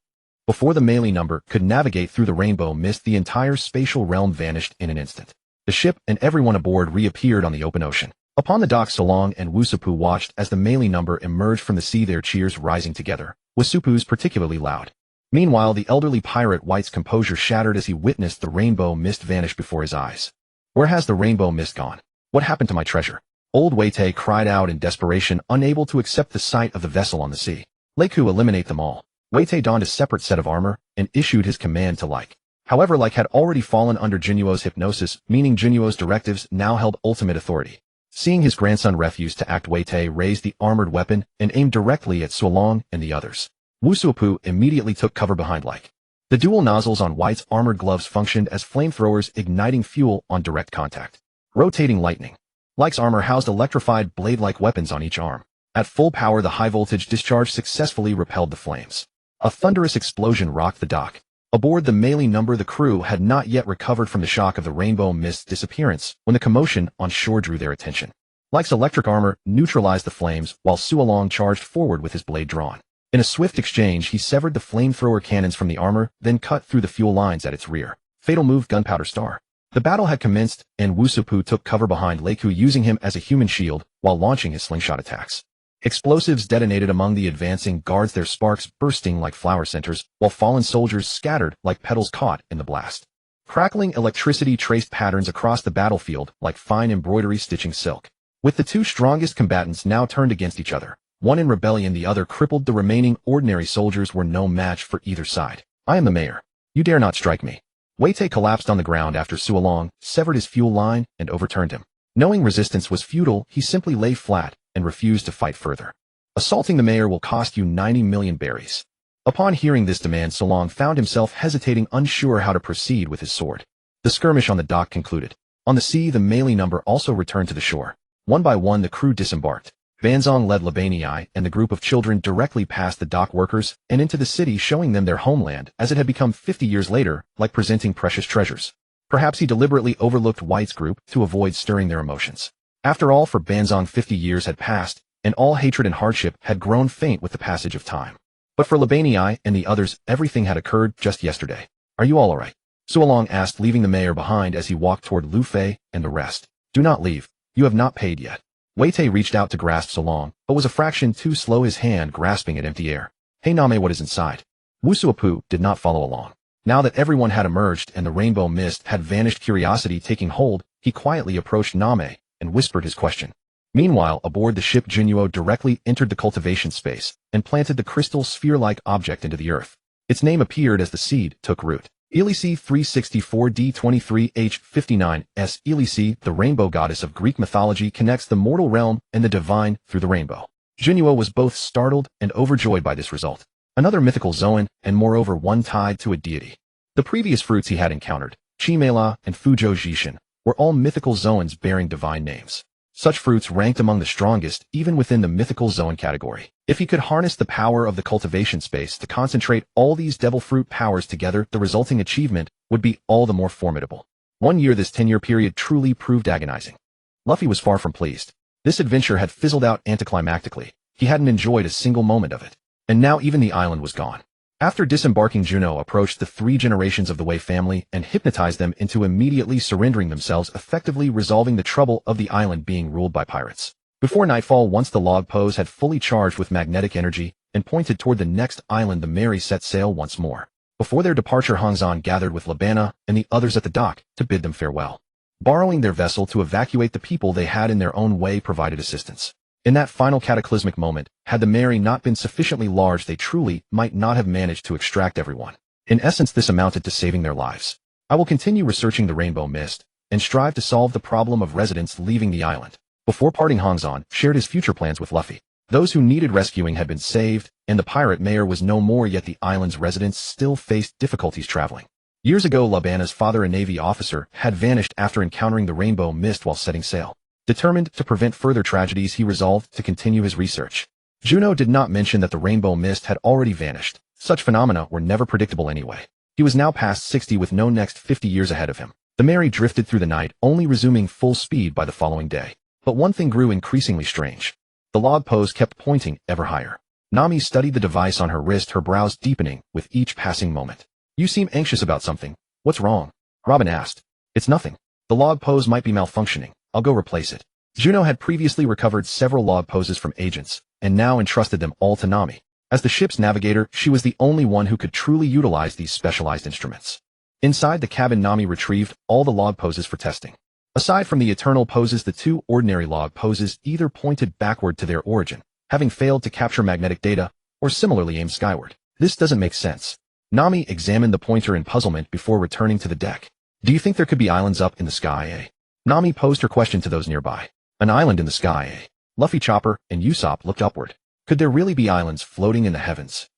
Before the Melee number could navigate through the rainbow mist, the entire spatial realm vanished in an instant. The ship and everyone aboard reappeared on the open ocean. Upon the dock, Solong and Usopp watched as the Melee number emerged from the sea, their cheers rising together, Usopp's particularly loud. Meanwhile, the elderly pirate White's composure shattered as he witnessed the rainbow mist vanish before his eyes. Where has the rainbow mist gone? What happened to my treasure? Old Waite cried out in desperation, unable to accept the sight of the vessel on the sea. Leiku, eliminate them all. Waite donned a separate set of armor and issued his command to Like. However, Like had already fallen under Juno's hypnosis, meaning Juno's directives now held ultimate authority. Seeing his grandson refuse to act, Waite raised the armored weapon and aimed directly at Solong and the others. Usopp immediately took cover behind Like. The dual nozzles on White's armored gloves functioned as flamethrowers, igniting fuel on direct contact. Rotating lightning. Like's armor housed electrified blade-like weapons on each arm. At full power, the high-voltage discharge successfully repelled the flames. A thunderous explosion rocked the dock. Aboard the Melee number, the crew had not yet recovered from the shock of the rainbow mist's disappearance when the commotion on shore drew their attention. Like's electric armor neutralized the flames, while Suolong charged forward with his blade drawn. In a swift exchange, he severed the flamethrower cannons from the armor, then cut through the fuel lines at its rear. Fatal move, Gunpowder Star. The battle had commenced, and Usopp took cover behind Leiku, using him as a human shield while launching his slingshot attacks. Explosives detonated among the advancing guards, their sparks bursting like flower centers, while fallen soldiers scattered like petals caught in the blast. Crackling electricity traced patterns across the battlefield like fine embroidery stitching silk. With the two strongest combatants now turned against each other, one in rebellion, the other crippled, the remaining ordinary soldiers were no match for either side. I am the mayor. You dare not strike me. Waite collapsed on the ground after Suolong severed his fuel line and overturned him. Knowing resistance was futile, he simply lay flat and refused to fight further. Assaulting the mayor will cost you 90 million berries. Upon hearing this demand, Solong found himself hesitating, unsure how to proceed with his sword. The skirmish on the dock concluded. On the sea, the Melee number also returned to the shore. One by one, the crew disembarked. Banzong led Labanai and the group of children directly past the dock workers and into the city, showing them their homeland as it had become 50 years later, like presenting precious treasures. Perhaps he deliberately overlooked White's group to avoid stirring their emotions. After all, for Banzong 50 years had passed, and all hatred and hardship had grown faint with the passage of time. But for Labanai and the others, everything had occurred just yesterday. Are you all alright? Suolong asked, leaving the mayor behind as he walked toward Lu Fei and the rest. Do not leave. You have not paid yet. Weite reached out to grasp Suolong, but was a fraction too slow, his hand grasping at empty air. Hey Name, what is inside? Usopp did not follow along. Now that everyone had emerged and the rainbow mist had vanished, curiosity taking hold, he quietly approached Name and whispered his question. Meanwhile, aboard the ship, Juno directly entered the cultivation space and planted the crystal sphere-like object into the earth. Its name appeared as the seed took root. Elise 364D23H59S. Elise, the rainbow goddess of Greek mythology, connects the mortal realm and the divine through the rainbow. Juno was both startled and overjoyed by this result. Another mythical zoan, and moreover one tied to a deity. The previous fruits he had encountered, Chimela and Fujo Jishin, were all mythical zoans bearing divine names. Such fruits ranked among the strongest even within the mythical zoan category. If he could harness the power of the cultivation space to concentrate all these devil fruit powers together, the resulting achievement would be all the more formidable. 1 year, this 10-year period truly proved agonizing. Luffy was far from pleased. This adventure had fizzled out anticlimactically. He hadn't enjoyed a single moment of it. And now even the island was gone. After disembarking, Juno approached the 3 generations of the Wei family and hypnotized them into immediately surrendering themselves, effectively resolving the trouble of the island being ruled by pirates. Before nightfall, once the log pose had fully charged with magnetic energy and pointed toward the next island, the Mary set sail once more. Before their departure, Hongzan gathered with Labana and the others at the dock to bid them farewell. Borrowing their vessel to evacuate the people they had in their own way provided assistance. In that final cataclysmic moment, had the Mary not been sufficiently large, they truly might not have managed to extract everyone. In essence, this amounted to saving their lives. I will continue researching the rainbow mist and strive to solve the problem of residents leaving the island. Before parting, Hongzan shared his future plans with Luffy. Those who needed rescuing had been saved, and the pirate mayor was no more, yet the island's residents still faced difficulties traveling. Years ago, Labana's father, a Navy officer, had vanished after encountering the rainbow mist while setting sail. Determined to prevent further tragedies, he resolved to continue his research. Juno did not mention that the rainbow mist had already vanished. Such phenomena were never predictable anyway. He was now past 60 with no next 50 years ahead of him. The Mary drifted through the night, only resuming full speed by the following day. But one thing grew increasingly strange. The log pose kept pointing ever higher. Nami studied the device on her wrist, her brows deepening with each passing moment. You seem anxious about something. What's wrong? Robin asked. It's nothing. The log pose might be malfunctioning. I'll go replace it. Juno had previously recovered several log poses from agents, and now entrusted them all to Nami. As the ship's navigator, she was the only one who could truly utilize these specialized instruments. Inside the cabin, Nami retrieved all the log poses for testing. Aside from the eternal poses, the 2 ordinary log poses either pointed backward to their origin, having failed to capture magnetic data, or similarly aimed skyward. This doesn't make sense. Nami examined the pointer in puzzlement before returning to the deck. Do you think there could be islands up in the sky, eh? Nami posed her question to those nearby. An island in the sky, eh? Luffy, Chopper, and Usopp looked upward. Could there really be islands floating in the heavens?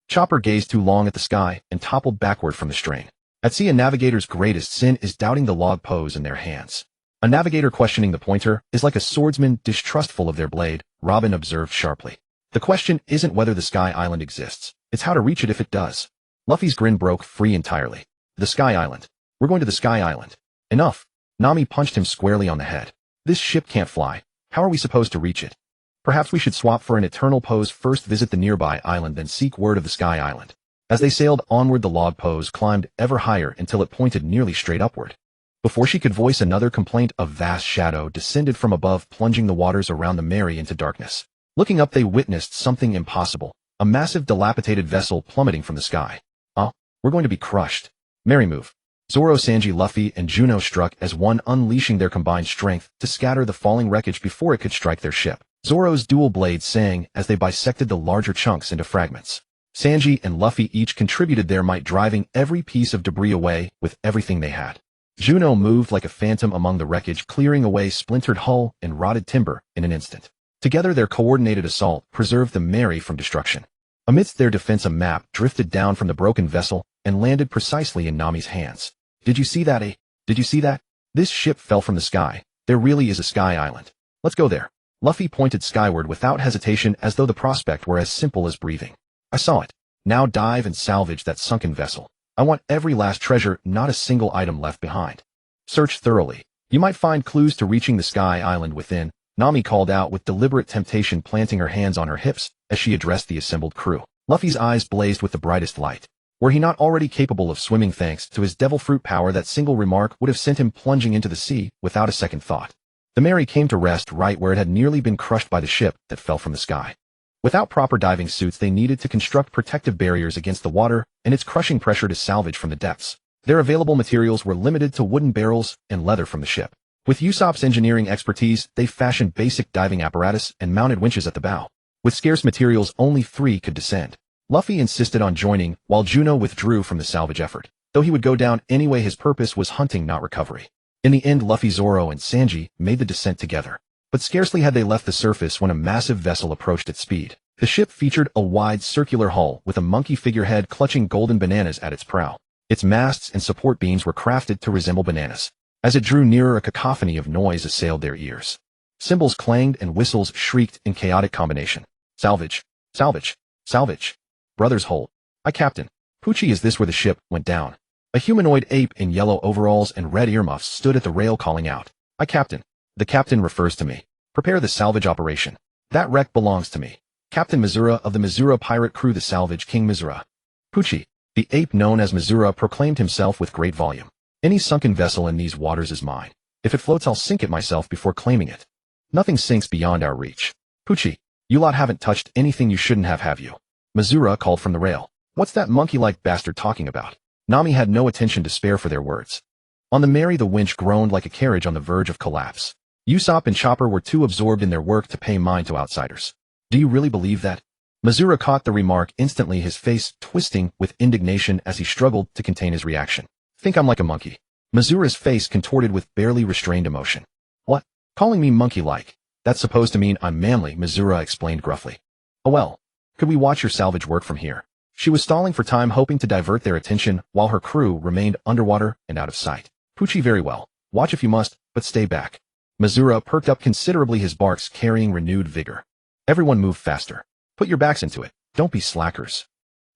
Chopper gazed too long at the sky and toppled backward from the strain. At sea, a navigator's greatest sin is doubting the log pose in their hands. A navigator questioning the pointer is like a swordsman distrustful of their blade, Robin observed sharply. The question isn't whether the sky island exists, it's how to reach it if it does. Luffy's grin broke free entirely. The sky island. We're going to the sky island. Enough. Nami punched him squarely on the head. This ship can't fly. How are we supposed to reach it? Perhaps we should swap for an eternal pose, first visit the nearby island, then seek word of the sky island. As they sailed onward, the log pose climbed ever higher until it pointed nearly straight upward. Before she could voice another complaint, a vast shadow descended from above, plunging the waters around the Mary into darkness. Looking up, they witnessed something impossible. A massive dilapidated vessel plummeting from the sky. We're going to be crushed. Mary, move. Zoro, Sanji, Luffy, and Juno struck as one, unleashing their combined strength to scatter the falling wreckage before it could strike their ship. Zoro's dual blades sang as they bisected the larger chunks into fragments. Sanji and Luffy each contributed their might, driving every piece of debris away with everything they had. Juno moved like a phantom among the wreckage, clearing away splintered hull and rotted timber in an instant. Together, their coordinated assault preserved the Mary from destruction. Amidst their defense, a map drifted down from the broken vessel and landed precisely in Nami's hands. Did you see that, eh? Did you see that? This ship fell from the sky. There really is a sky island. Let's go there. Luffy pointed skyward without hesitation as though the prospect were as simple as breathing. I saw it. Now dive and salvage that sunken vessel. I want every last treasure, not a single item left behind. Search thoroughly. You might find clues to reaching the sky island within, Nami called out with deliberate temptation, planting her hands on her hips as she addressed the assembled crew. Luffy's eyes blazed with the brightest light. Were he not already capable of swimming thanks to his devil fruit power, that single remark would have sent him plunging into the sea without a second thought. The Mary came to rest right where it had nearly been crushed by the ship that fell from the sky. Without proper diving suits, they needed to construct protective barriers against the water and its crushing pressure to salvage from the depths. Their available materials were limited to wooden barrels and leather from the ship. With Usopp's engineering expertise, they fashioned basic diving apparatus and mounted winches at the bow. With scarce materials, only 3 could descend. Luffy insisted on joining, while Juno withdrew from the salvage effort. Though he would go down anyway, his purpose was hunting, not recovery. In the end, Luffy, Zoro, and Sanji made the descent together. But scarcely had they left the surface when a massive vessel approached at speed. The ship featured a wide circular hull with a monkey figurehead clutching golden bananas at its prow. Its masts and support beams were crafted to resemble bananas. As it drew nearer, a cacophony of noise assailed their ears. Cymbals clanged and whistles shrieked in chaotic combination. Salvage! Salvage! Salvage! Brothers, hold! Aye, Captain. Pucci, is this where the ship went down? A humanoid ape in yellow overalls and red earmuffs stood at the rail calling out. Aye, Captain. The captain refers to me. Prepare the salvage operation. That wreck belongs to me. Captain Mizura of the Mizura pirate crew, the salvage King Mizura. Pucci, the ape known as Mizura, proclaimed himself with great volume. Any sunken vessel in these waters is mine. If it floats, I'll sink it myself before claiming it. Nothing sinks beyond our reach. Pucci, you lot haven't touched anything you shouldn't have you? Mizura called from the rail. What's that monkey-like bastard talking about? Nami had no attention to spare for their words. On the Mary, the winch groaned like a carriage on the verge of collapse. Usopp and Chopper were too absorbed in their work to pay mind to outsiders. Do you really believe that? Mizura caught the remark instantly, his face twisting with indignation as he struggled to contain his reaction. Think I'm like a monkey? Mizura's face contorted with barely restrained emotion. What? Calling me monkey-like? That's supposed to mean I'm manly, Mizura explained gruffly. Oh well. Could we watch your salvage work from here? She was stalling for time, hoping to divert their attention while her crew remained underwater and out of sight. Pucci, very well. Watch if you must, but stay back. Mizura perked up considerably, his barks carrying renewed vigor. Everyone move faster. Put your backs into it. Don't be slackers.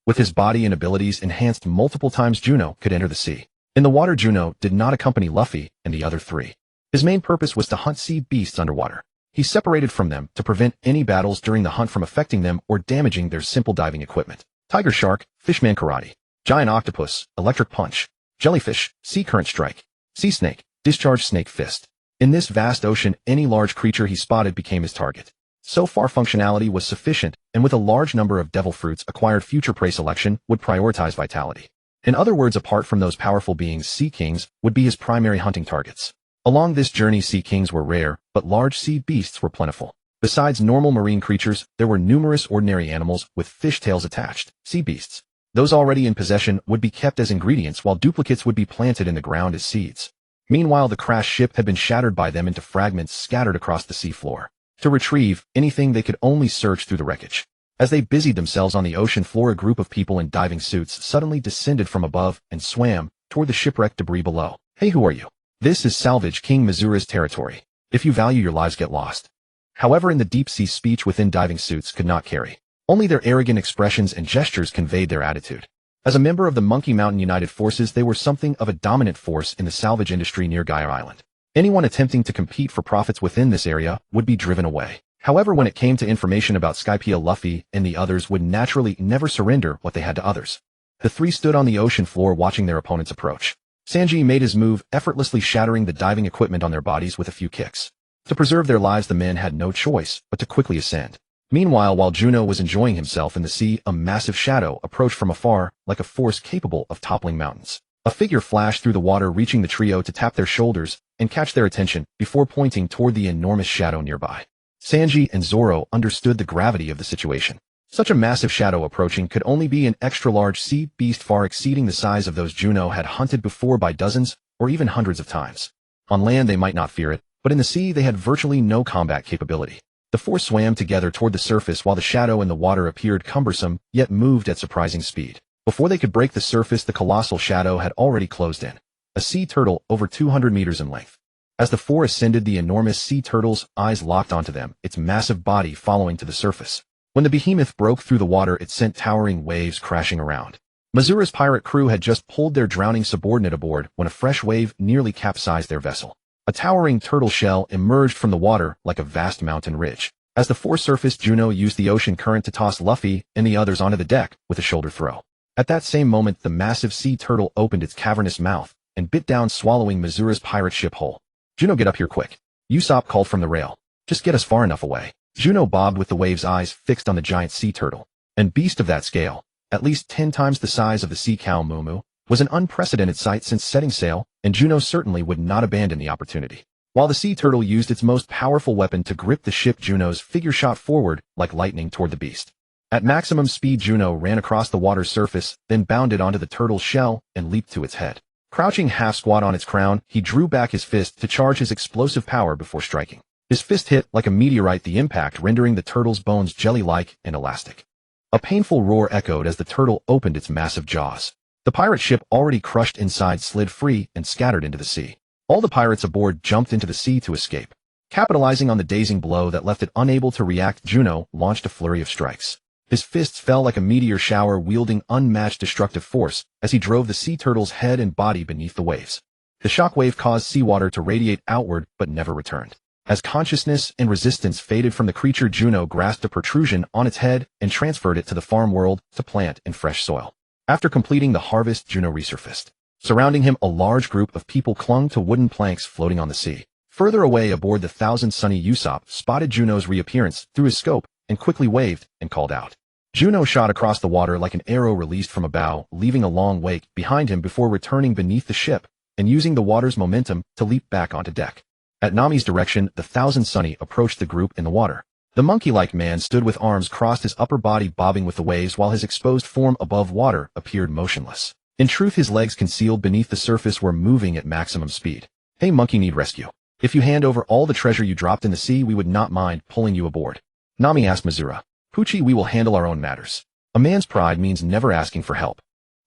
With his body and abilities enhanced multiple times, Juno could enter the sea. In the water, Juno did not accompany Luffy and the other 3. His main purpose was to hunt sea beasts underwater. He separated from them to prevent any battles during the hunt from affecting them or damaging their simple diving equipment. Tiger shark, fishman karate, giant octopus, electric punch, jellyfish, sea current strike, sea snake, discharge snake fist. In this vast ocean, any large creature he spotted became his target. So far, functionality was sufficient, and with a large number of devil fruits acquired, future prey selection would prioritize vitality. In other words, apart from those powerful beings, sea kings would be his primary hunting targets. Along this journey, sea kings were rare, but large sea beasts were plentiful. Besides normal marine creatures, there were numerous ordinary animals with fish tails attached, sea beasts. Those already in possession would be kept as ingredients, while duplicates would be planted in the ground as seeds. Meanwhile, the crashed ship had been shattered by them into fragments scattered across the sea floor. To retrieve anything, they could only search through the wreckage. As they busied themselves on the ocean floor, a group of people in diving suits suddenly descended from above and swam toward the shipwreck debris below. Hey, who are you? This is Salvage King Mizura's territory. If you value your lives, get lost. However, in the deep sea, speech within diving suits could not carry. Only their arrogant expressions and gestures conveyed their attitude. As a member of the Monkey Mountain United Forces, they were something of a dominant force in the salvage industry near Gyre Island. Anyone attempting to compete for profits within this area would be driven away. However, when it came to information about Skypiea, Luffy and the others would naturally never surrender what they had to others. The 3 stood on the ocean floor watching their opponents approach. Sanji made his move, effortlessly shattering the diving equipment on their bodies with a few kicks. To preserve their lives, the men had no choice but to quickly ascend. Meanwhile, while Juno was enjoying himself in the sea, a massive shadow approached from afar like a force capable of toppling mountains. A figure flashed through the water, reaching the trio to tap their shoulders and catch their attention before pointing toward the enormous shadow nearby. Sanji and Zoro understood the gravity of the situation. Such a massive shadow approaching could only be an extra-large sea beast, far exceeding the size of those Juno had hunted before by dozens or even hundreds of times. On land, they might not fear it, but in the sea, they had virtually no combat capability. The 4 swam together toward the surface while the shadow in the water appeared cumbersome, yet moved at surprising speed. Before they could break the surface, the colossal shadow had already closed in. A sea turtle over 200 meters in length. As the four ascended, the enormous sea turtle's eyes locked onto them, its massive body following to the surface. When the behemoth broke through the water, it sent towering waves crashing around. Mazura's pirate crew had just pulled their drowning subordinate aboard when a fresh wave nearly capsized their vessel. A towering turtle shell emerged from the water like a vast mountain ridge. As the four surfaced, Juno used the ocean current to toss Luffy and the others onto the deck with a shoulder throw. At that same moment, the massive sea turtle opened its cavernous mouth and bit down, swallowing Mazura's pirate ship whole. "Juno, get up here quick," Usopp called from the rail. "Just get us far enough away." Juno bobbed with the wave's eyes fixed on the giant sea turtle. And beast of that scale, at least 10 times the size of the sea cow Mumu, was an unprecedented sight since setting sail, and Juno certainly would not abandon the opportunity. While the sea turtle used its most powerful weapon to grip the ship, Juno's figure shot forward like lightning toward the beast. At maximum speed, Juno ran across the water's surface, then bounded onto the turtle's shell and leaped to its head. Crouching half-squat on its crown, he drew back his fist to charge his explosive power before striking. His fist hit like a meteorite, the impact rendering the turtle's bones jelly-like and elastic. A painful roar echoed as the turtle opened its massive jaws. The pirate ship, already crushed inside, slid free and scattered into the sea. All the pirates aboard jumped into the sea to escape. Capitalizing on the dazing blow that left it unable to react, Juno launched a flurry of strikes. His fists fell like a meteor shower, wielding unmatched destructive force as he drove the sea turtle's head and body beneath the waves. The shockwave caused seawater to radiate outward but never returned. As consciousness and resistance faded from the creature, Juno grasped a protrusion on its head and transferred it to the farm world to plant in fresh soil. After completing the harvest, Juno resurfaced. Surrounding him, a large group of people clung to wooden planks floating on the sea. Further away aboard the Thousand Sunny, Usopp spotted Juno's reappearance through his scope and quickly waved and called out. Juno shot across the water like an arrow released from a bow, leaving a long wake behind him before returning beneath the ship and using the water's momentum to leap back onto deck. At Nami's direction, the Thousand Sunny approached the group in the water. The monkey-like man stood with arms crossed, his upper body bobbing with the waves while his exposed form above water appeared motionless. In truth, his legs concealed beneath the surface were moving at maximum speed. "Hey monkey, need rescue. If you hand over all the treasure you dropped in the sea, we would not mind pulling you aboard," Nami asked Mazura. "Poochie, we will handle our own matters. A man's pride means never asking for help."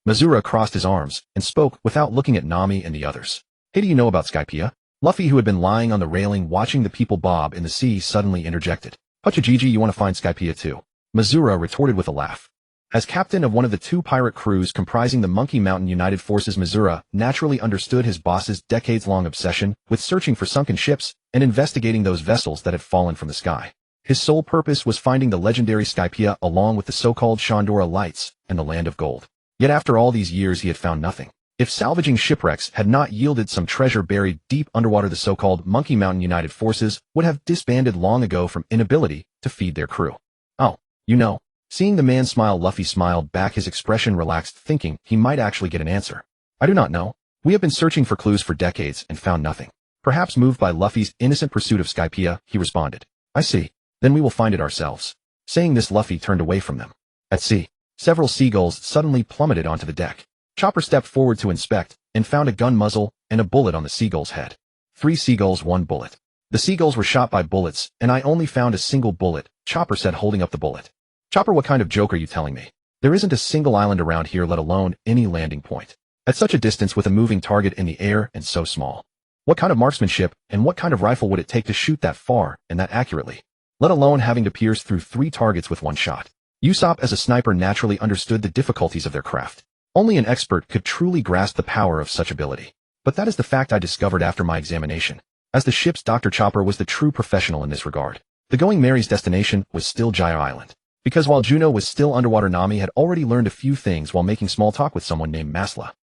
Mazura crossed his arms and spoke without looking at Nami and the others. "Hey, do you know about Skypiea?" Luffy, who had been lying on the railing watching the people bob in the sea, suddenly interjected. "Pachajiji, you want to find Skypiea too?" Mazura retorted with a laugh. As captain of one of the two pirate crews comprising the Monkey Mountain United Forces, Mazura naturally understood his boss's decades-long obsession with searching for sunken ships and investigating those vessels that had fallen from the sky. His sole purpose was finding the legendary Skypiea along with the so-called Shandora Lights and the Land of Gold. Yet after all these years, he had found nothing. If salvaging shipwrecks had not yielded some treasure buried deep underwater, the so-called Monkey Mountain United Forces would have disbanded long ago from inability to feed their crew. "Oh, you know." Seeing the man smile, Luffy smiled back, his expression relaxed, thinking he might actually get an answer. "I do not know. We have been searching for clues for decades and found nothing." Perhaps moved by Luffy's innocent pursuit of Skypiea, he responded. "I see. Then we will find it ourselves." Saying this, Luffy turned away from them. At sea, several seagulls suddenly plummeted onto the deck. Chopper stepped forward to inspect and found a gun muzzle and a bullet on the seagull's head. 3 seagulls, 1 bullet. "The seagulls were shot by bullets, and I only found a single bullet," Chopper said, holding up the bullet. "Chopper, what kind of joke are you telling me? There isn't a single island around here, let alone any landing point. At such a distance with a moving target in the air and so small. What kind of marksmanship and what kind of rifle would it take to shoot that far and that accurately? Let alone having to pierce through 3 targets with 1 shot." Usopp, as a sniper, naturally understood the difficulties of their craft. Only an expert could truly grasp the power of such ability. But that is the fact I discovered after my examination. As the ship's doctor, Chopper was the true professional in this regard. The Going Merry's destination was still Jaya Island. Because while Juno was still underwater, Nami had already learned a few things while making small talk with someone named Masla,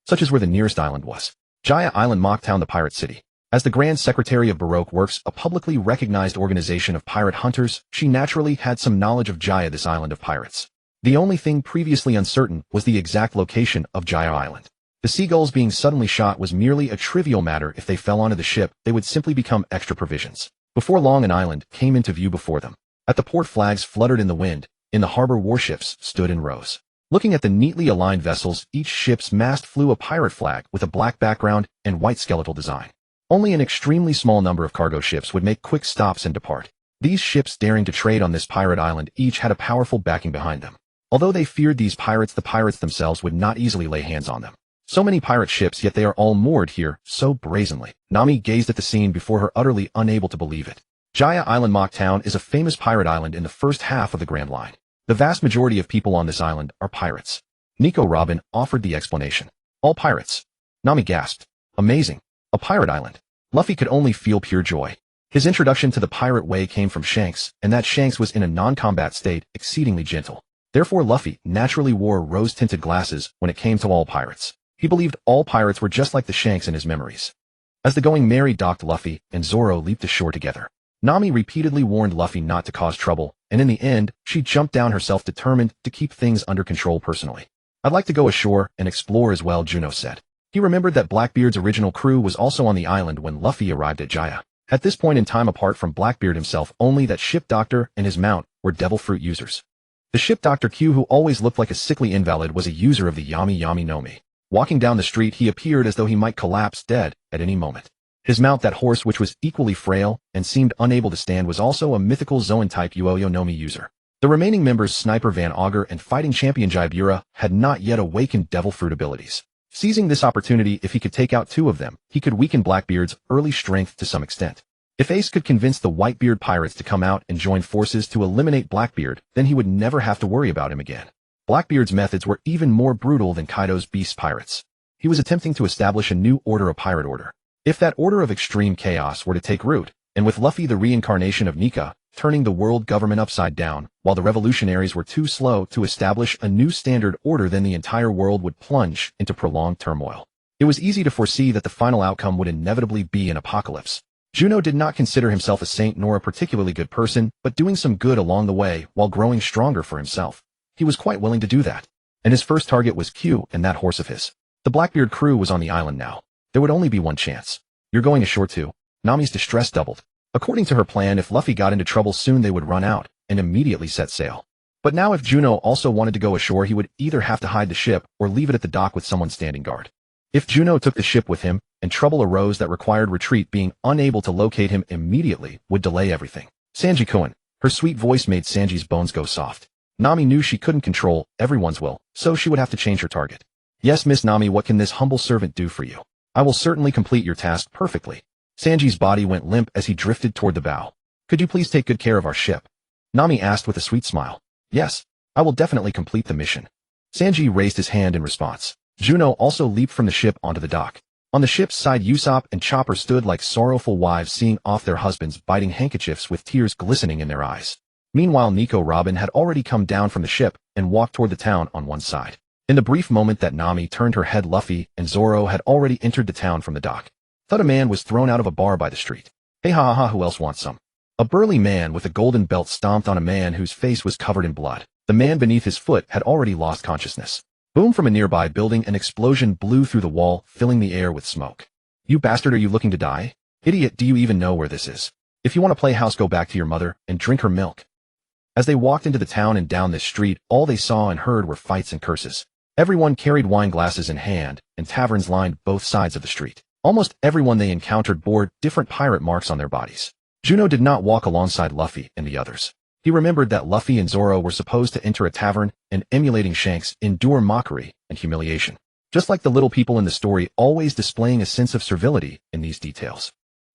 such as where the nearest island was. Jaya Island, Mocktown, the pirate city. As the Grand Secretary of Baroque Works, a publicly recognized organization of pirate hunters, she naturally had some knowledge of Jaya, this island of pirates. The only thing previously uncertain was the exact location of Jaya Island. The seagulls being suddenly shot was merely a trivial matter. If they fell onto the ship, they would simply become extra provisions. Before long, an island came into view before them. At the port, flags fluttered in the wind. In the harbor, warships stood in rows. Looking at the neatly aligned vessels, each ship's mast flew a pirate flag with a black background and white skeletal design. Only an extremely small number of cargo ships would make quick stops and depart. These ships daring to trade on this pirate island each had a powerful backing behind them. Although they feared these pirates, the pirates themselves would not easily lay hands on them. So many pirate ships, yet they are all moored here, so brazenly. Nami gazed at the scene before her, utterly unable to believe it. Jaya Island Mock Town is a famous pirate island in the first half of the Grand Line. The vast majority of people on this island are pirates. Nico Robin offered the explanation. All pirates. Nami gasped. Amazing. A pirate island. Luffy could only feel pure joy. His introduction to the pirate way came from Shanks, and that Shanks was in a non-combat state, exceedingly gentle. Therefore Luffy naturally wore rose-tinted glasses when it came to all pirates. He believed all pirates were just like the Shanks in his memories. As the Going Merry docked, Luffy and Zoro leaped ashore together. Nami repeatedly warned Luffy not to cause trouble, and in the end, she jumped down herself, determined to keep things under control personally. I'd like to go ashore and explore as well, Juno said. He remembered that Blackbeard's original crew was also on the island when Luffy arrived at Jaya. At this point in time, apart from Blackbeard himself, only that ship doctor and his mount were devil fruit users. The ship doctor Q, who always looked like a sickly invalid, was a user of the Yami Yami no Mi. Walking down the street, he appeared as though he might collapse dead at any moment. His mount, that horse which was equally frail and seemed unable to stand, was also a mythical Zoan-type Uoyo no Mi user. The remaining members, Sniper Van Augur and Fighting Champion Jaibura, had not yet awakened devil fruit abilities. Seizing this opportunity, if he could take out two of them, he could weaken Blackbeard's early strength to some extent. If Ace could convince the Whitebeard pirates to come out and join forces to eliminate Blackbeard, then he would never have to worry about him again. Blackbeard's methods were even more brutal than Kaido's beast pirates. He was attempting to establish a new order, a pirate order. If that order of extreme chaos were to take root, and with Luffy the reincarnation of Nika, turning the world government upside down, while the revolutionaries were too slow to establish a new standard order, then the entire world would plunge into prolonged turmoil. It was easy to foresee that the final outcome would inevitably be an apocalypse. Juno did not consider himself a saint nor a particularly good person, but doing some good along the way while growing stronger for himself. He was quite willing to do that. And his first target was Q and that horse of his. The Blackbeard crew was on the island now. There would only be one chance. You're going ashore too. Nami's distress doubled. According to her plan, if Luffy got into trouble soon, they would run out and immediately set sail. But now if Juno also wanted to go ashore, he would either have to hide the ship or leave it at the dock with someone standing guard. If Juno took the ship with him and trouble arose that required retreat, being unable to locate him immediately would delay everything. Sanji-kun. Her sweet voice made Sanji's bones go soft. Nami knew she couldn't control everyone's will, so she would have to change her target. Yes, Miss Nami, what can this humble servant do for you? I will certainly complete your task perfectly. Sanji's body went limp as he drifted toward the bow. Could you please take good care of our ship? Nami asked with a sweet smile. Yes, I will definitely complete the mission. Sanji raised his hand in response. Juno also leaped from the ship onto the dock. On the ship's side, Usopp and Chopper stood like sorrowful wives seeing off their husbands, biting handkerchiefs with tears glistening in their eyes. Meanwhile, Nico Robin had already come down from the ship and walked toward the town on one side. In the brief moment that Nami turned her head, Luffy and Zoro had already entered the town from the dock. Thought a man was thrown out of a bar by the street. Hey ha ha ha, who else wants some? A burly man with a golden belt stomped on a man whose face was covered in blood. The man beneath his foot had already lost consciousness. Boom! From a nearby building, an explosion blew through the wall, filling the air with smoke. You bastard, are you looking to die? Idiot, do you even know where this is? If you want to play house, go back to your mother and drink her milk. As they walked into the town and down this street, all they saw and heard were fights and curses. Everyone carried wine glasses in hand, and taverns lined both sides of the street. Almost everyone they encountered bore different pirate marks on their bodies. Juno did not walk alongside Luffy and the others. He remembered that Luffy and Zoro were supposed to enter a tavern and, emulating Shanks, endure mockery and humiliation. Just like the little people in the story, always displaying a sense of servility in these details.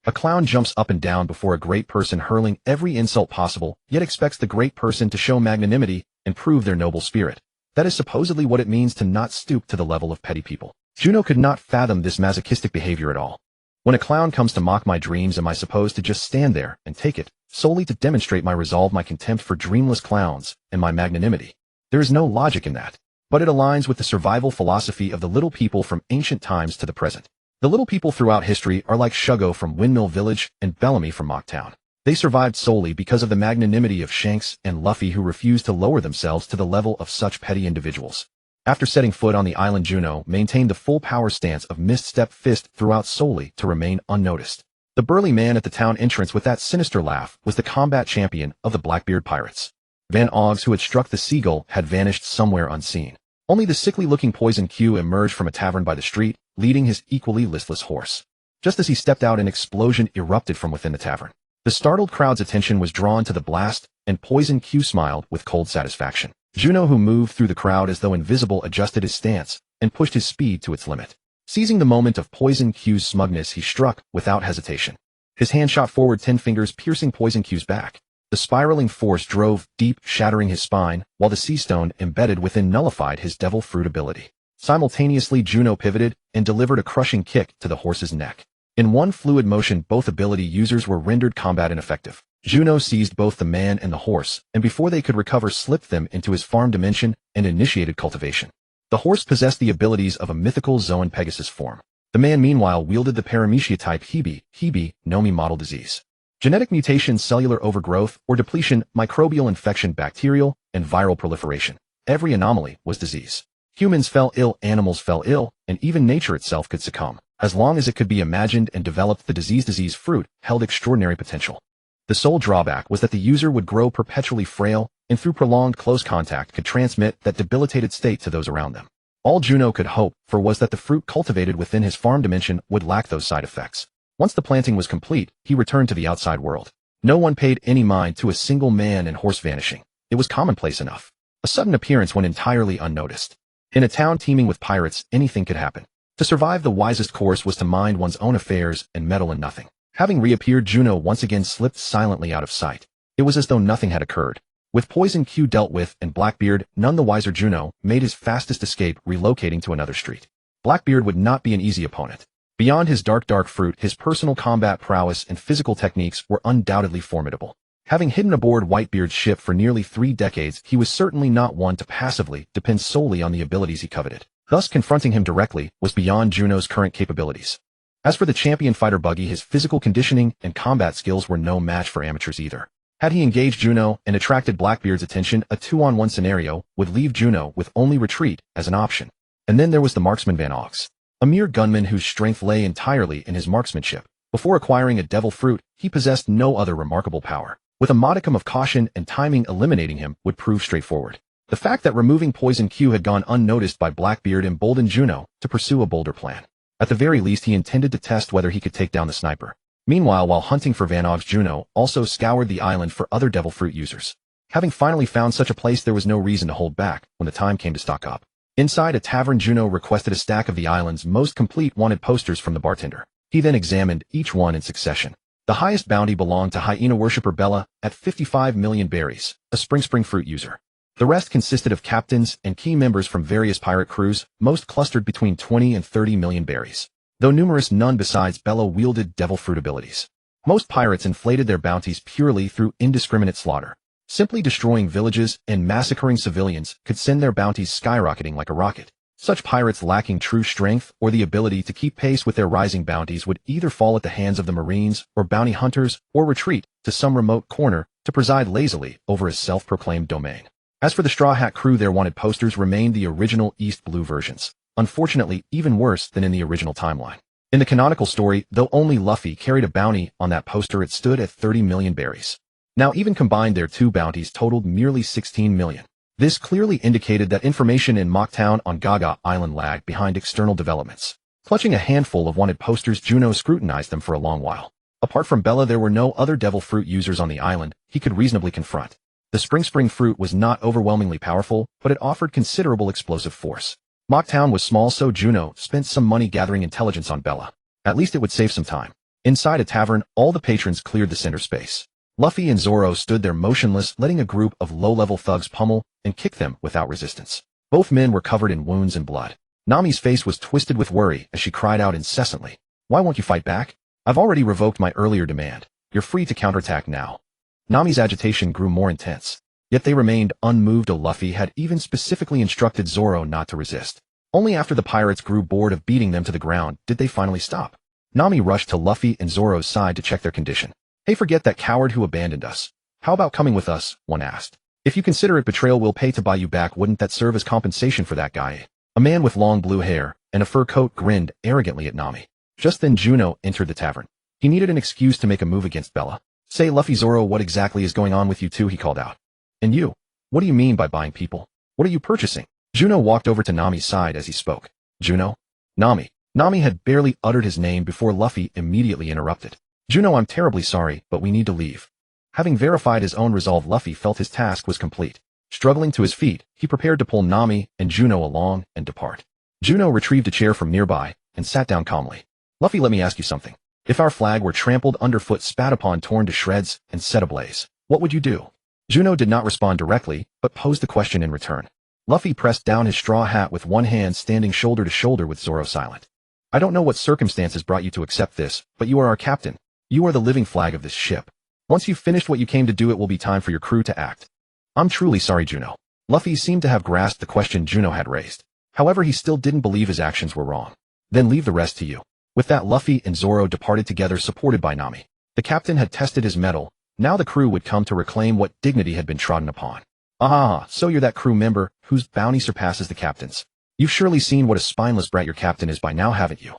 A clown jumps up and down before a great person, hurling every insult possible, yet expects the great person to show magnanimity and prove their noble spirit. That is supposedly what it means to not stoop to the level of petty people. Juno could not fathom this masochistic behavior at all. When a clown comes to mock my dreams, am I supposed to just stand there and take it, solely to demonstrate my resolve, my contempt for dreamless clowns, and my magnanimity? There is no logic in that. But it aligns with the survival philosophy of the little people from ancient times to the present. The little people throughout history are like Shugo from Windmill Village and Bellamy from Mocktown. They survived solely because of the magnanimity of Shanks and Luffy, who refused to lower themselves to the level of such petty individuals. After setting foot on the island, Juno maintained the full power stance of Mist-Step Fist throughout solely to remain unnoticed. The burly man at the town entrance with that sinister laugh was the combat champion of the Blackbeard pirates. Van Oggs, who had struck the seagull, had vanished somewhere unseen. Only the sickly-looking Poison Q emerged from a tavern by the street, leading his equally listless horse. Just as he stepped out, an explosion erupted from within the tavern. The startled crowd's attention was drawn to the blast, and Poison Q smiled with cold satisfaction. Juno, who moved through the crowd as though invisible, adjusted his stance and pushed his speed to its limit. Seizing the moment of Poison Q's smugness, he struck without hesitation. His hand shot forward, 10 fingers piercing Poison Q's back. The spiraling force drove deep, shattering his spine, while the sea stone embedded within nullified his devil fruit ability. Simultaneously, Juno pivoted and delivered a crushing kick to the horse's neck. In one fluid motion, both ability users were rendered combat ineffective. Juno seized both the man and the horse, and before they could recover, slipped them into his farm dimension and initiated cultivation. The horse possessed the abilities of a mythical Zoan Pegasus form. The man, meanwhile, wielded the paramecia type Hebe Nomi model disease. Genetic mutation, cellular overgrowth or depletion, microbial infection, bacterial and viral proliferation. Every anomaly was disease. Humans fell ill, animals fell ill, and even nature itself could succumb. As long as it could be imagined and developed, the disease fruit held extraordinary potential. The sole drawback was that the user would grow perpetually frail, and through prolonged close contact could transmit that debilitated state to those around them. All Juno could hope for was that the fruit cultivated within his farm dimension would lack those side effects. Once the planting was complete, he returned to the outside world. No one paid any mind to a single man and horse vanishing. It was commonplace enough. A sudden appearance went entirely unnoticed. In a town teeming with pirates, anything could happen. To survive, the wisest course was to mind one's own affairs and meddle in nothing. Having reappeared, Juno once again slipped silently out of sight. It was as though nothing had occurred. With Poison Q dealt with and Blackbeard, none the wiser, Juno made his fastest escape, relocating to another street. Blackbeard would not be an easy opponent. Beyond his dark fruit, his personal combat prowess and physical techniques were undoubtedly formidable. Having hidden aboard Whitebeard's ship for nearly 3 decades, he was certainly not one to passively depend solely on the abilities he coveted. Thus, confronting him directly was beyond Juno's current capabilities. As for the champion fighter Buggy, his physical conditioning and combat skills were no match for amateurs either. Had he engaged Juno and attracted Blackbeard's attention, a 2-on-1 scenario would leave Juno with only retreat as an option. And then there was the marksman Van Ox. A mere gunman whose strength lay entirely in his marksmanship. Before acquiring a devil fruit, he possessed no other remarkable power. With a modicum of caution and timing, eliminating him would prove straightforward. The fact that removing Poison Q had gone unnoticed by Blackbeard emboldened Juno to pursue a bolder plan. At the very least, he intended to test whether he could take down the sniper. Meanwhile, while hunting for Van Ox, Juno also scoured the island for other devil fruit users. Having finally found such a place, there was no reason to hold back when the time came to stock up. Inside a tavern, Juno requested a stack of the island's most complete wanted posters from the bartender. He then examined each one in succession. The highest bounty belonged to hyena worshipper Bella at 55 million berries, a spring fruit user. The rest consisted of captains and key members from various pirate crews, most clustered between 20 and 30 million berries. Though numerous, none besides Bella wielded devil fruit abilities. Most pirates inflated their bounties purely through indiscriminate slaughter. Simply destroying villages and massacring civilians could send their bounties skyrocketing like a rocket. Such pirates lacking true strength or the ability to keep pace with their rising bounties would either fall at the hands of the Marines or bounty hunters or retreat to some remote corner to preside lazily over a self-proclaimed domain. As for the Straw Hat crew, their wanted posters remained the original East Blue versions. Unfortunately, even worse than in the original timeline. In the canonical story, though only Luffy carried a bounty on that poster, it stood at 30 million berries. Now, even combined, their 2 bounties totaled merely 16 million. This clearly indicated that information in Mocktown on Gaga Island lagged behind external developments. Clutching a handful of wanted posters, Juno scrutinized them for a long while. Apart from Bella, there were no other devil fruit users on the island he could reasonably confront. The spring fruit was not overwhelmingly powerful, but it offered considerable explosive force. Mocktown was small, so Juno spent some money gathering intelligence on Bella. At least it would save some time. Inside a tavern, all the patrons cleared the center space. Luffy and Zoro stood there motionless, letting a group of low-level thugs pummel and kick them without resistance. Both men were covered in wounds and blood. Nami's face was twisted with worry as she cried out incessantly, "Why won't you fight back? I've already revoked my earlier demand. You're free to counterattack now." Nami's agitation grew more intense. Yet they remained unmoved. Luffy had even specifically instructed Zoro not to resist. Only after the pirates grew bored of beating them to the ground did they finally stop. Nami rushed to Luffy and Zoro's side to check their condition. "Hey, forget that coward who abandoned us. How about coming with us?" one asked. "If you consider it betrayal, we'll pay to buy you back. Wouldn't that serve as compensation for that guy?" A man with long blue hair and a fur coat grinned arrogantly at Nami. Just then Juno entered the tavern. He needed an excuse to make a move against Bella. "Say, Luffy, Zoro, what exactly is going on with you two?" he called out. "And you? What do you mean by buying people? What are you purchasing?" Juno walked over to Nami's side as he spoke. "Juno? Nami." Nami had barely uttered his name before Luffy immediately interrupted. "Juno, I'm terribly sorry, but we need to leave." Having verified his own resolve, Luffy felt his task was complete. Struggling to his feet, he prepared to pull Nami and Juno along and depart. Juno retrieved a chair from nearby and sat down calmly. Luffy, let me ask you something. If our flag were trampled underfoot, spat upon, torn to shreds, and set ablaze, what would you do? Juno did not respond directly, but posed the question in return. Luffy pressed down his straw hat with one hand, standing shoulder to shoulder with Zoro, silent. I don't know what circumstances brought you to accept this, but you are our captain. You are the living flag of this ship. Once you've finished what you came to do, it will be time for your crew to act. I'm truly sorry, Juno. Luffy seemed to have grasped the question Juno had raised. However, he still didn't believe his actions were wrong. Then leave the rest to you. With that, Luffy and Zoro departed together, supported by Nami. The captain had tested his mettle. Now the crew would come to reclaim what dignity had been trodden upon. Ah, so you're that crew member whose bounty surpasses the captain's. You've surely seen what a spineless brat your captain is by now, haven't you?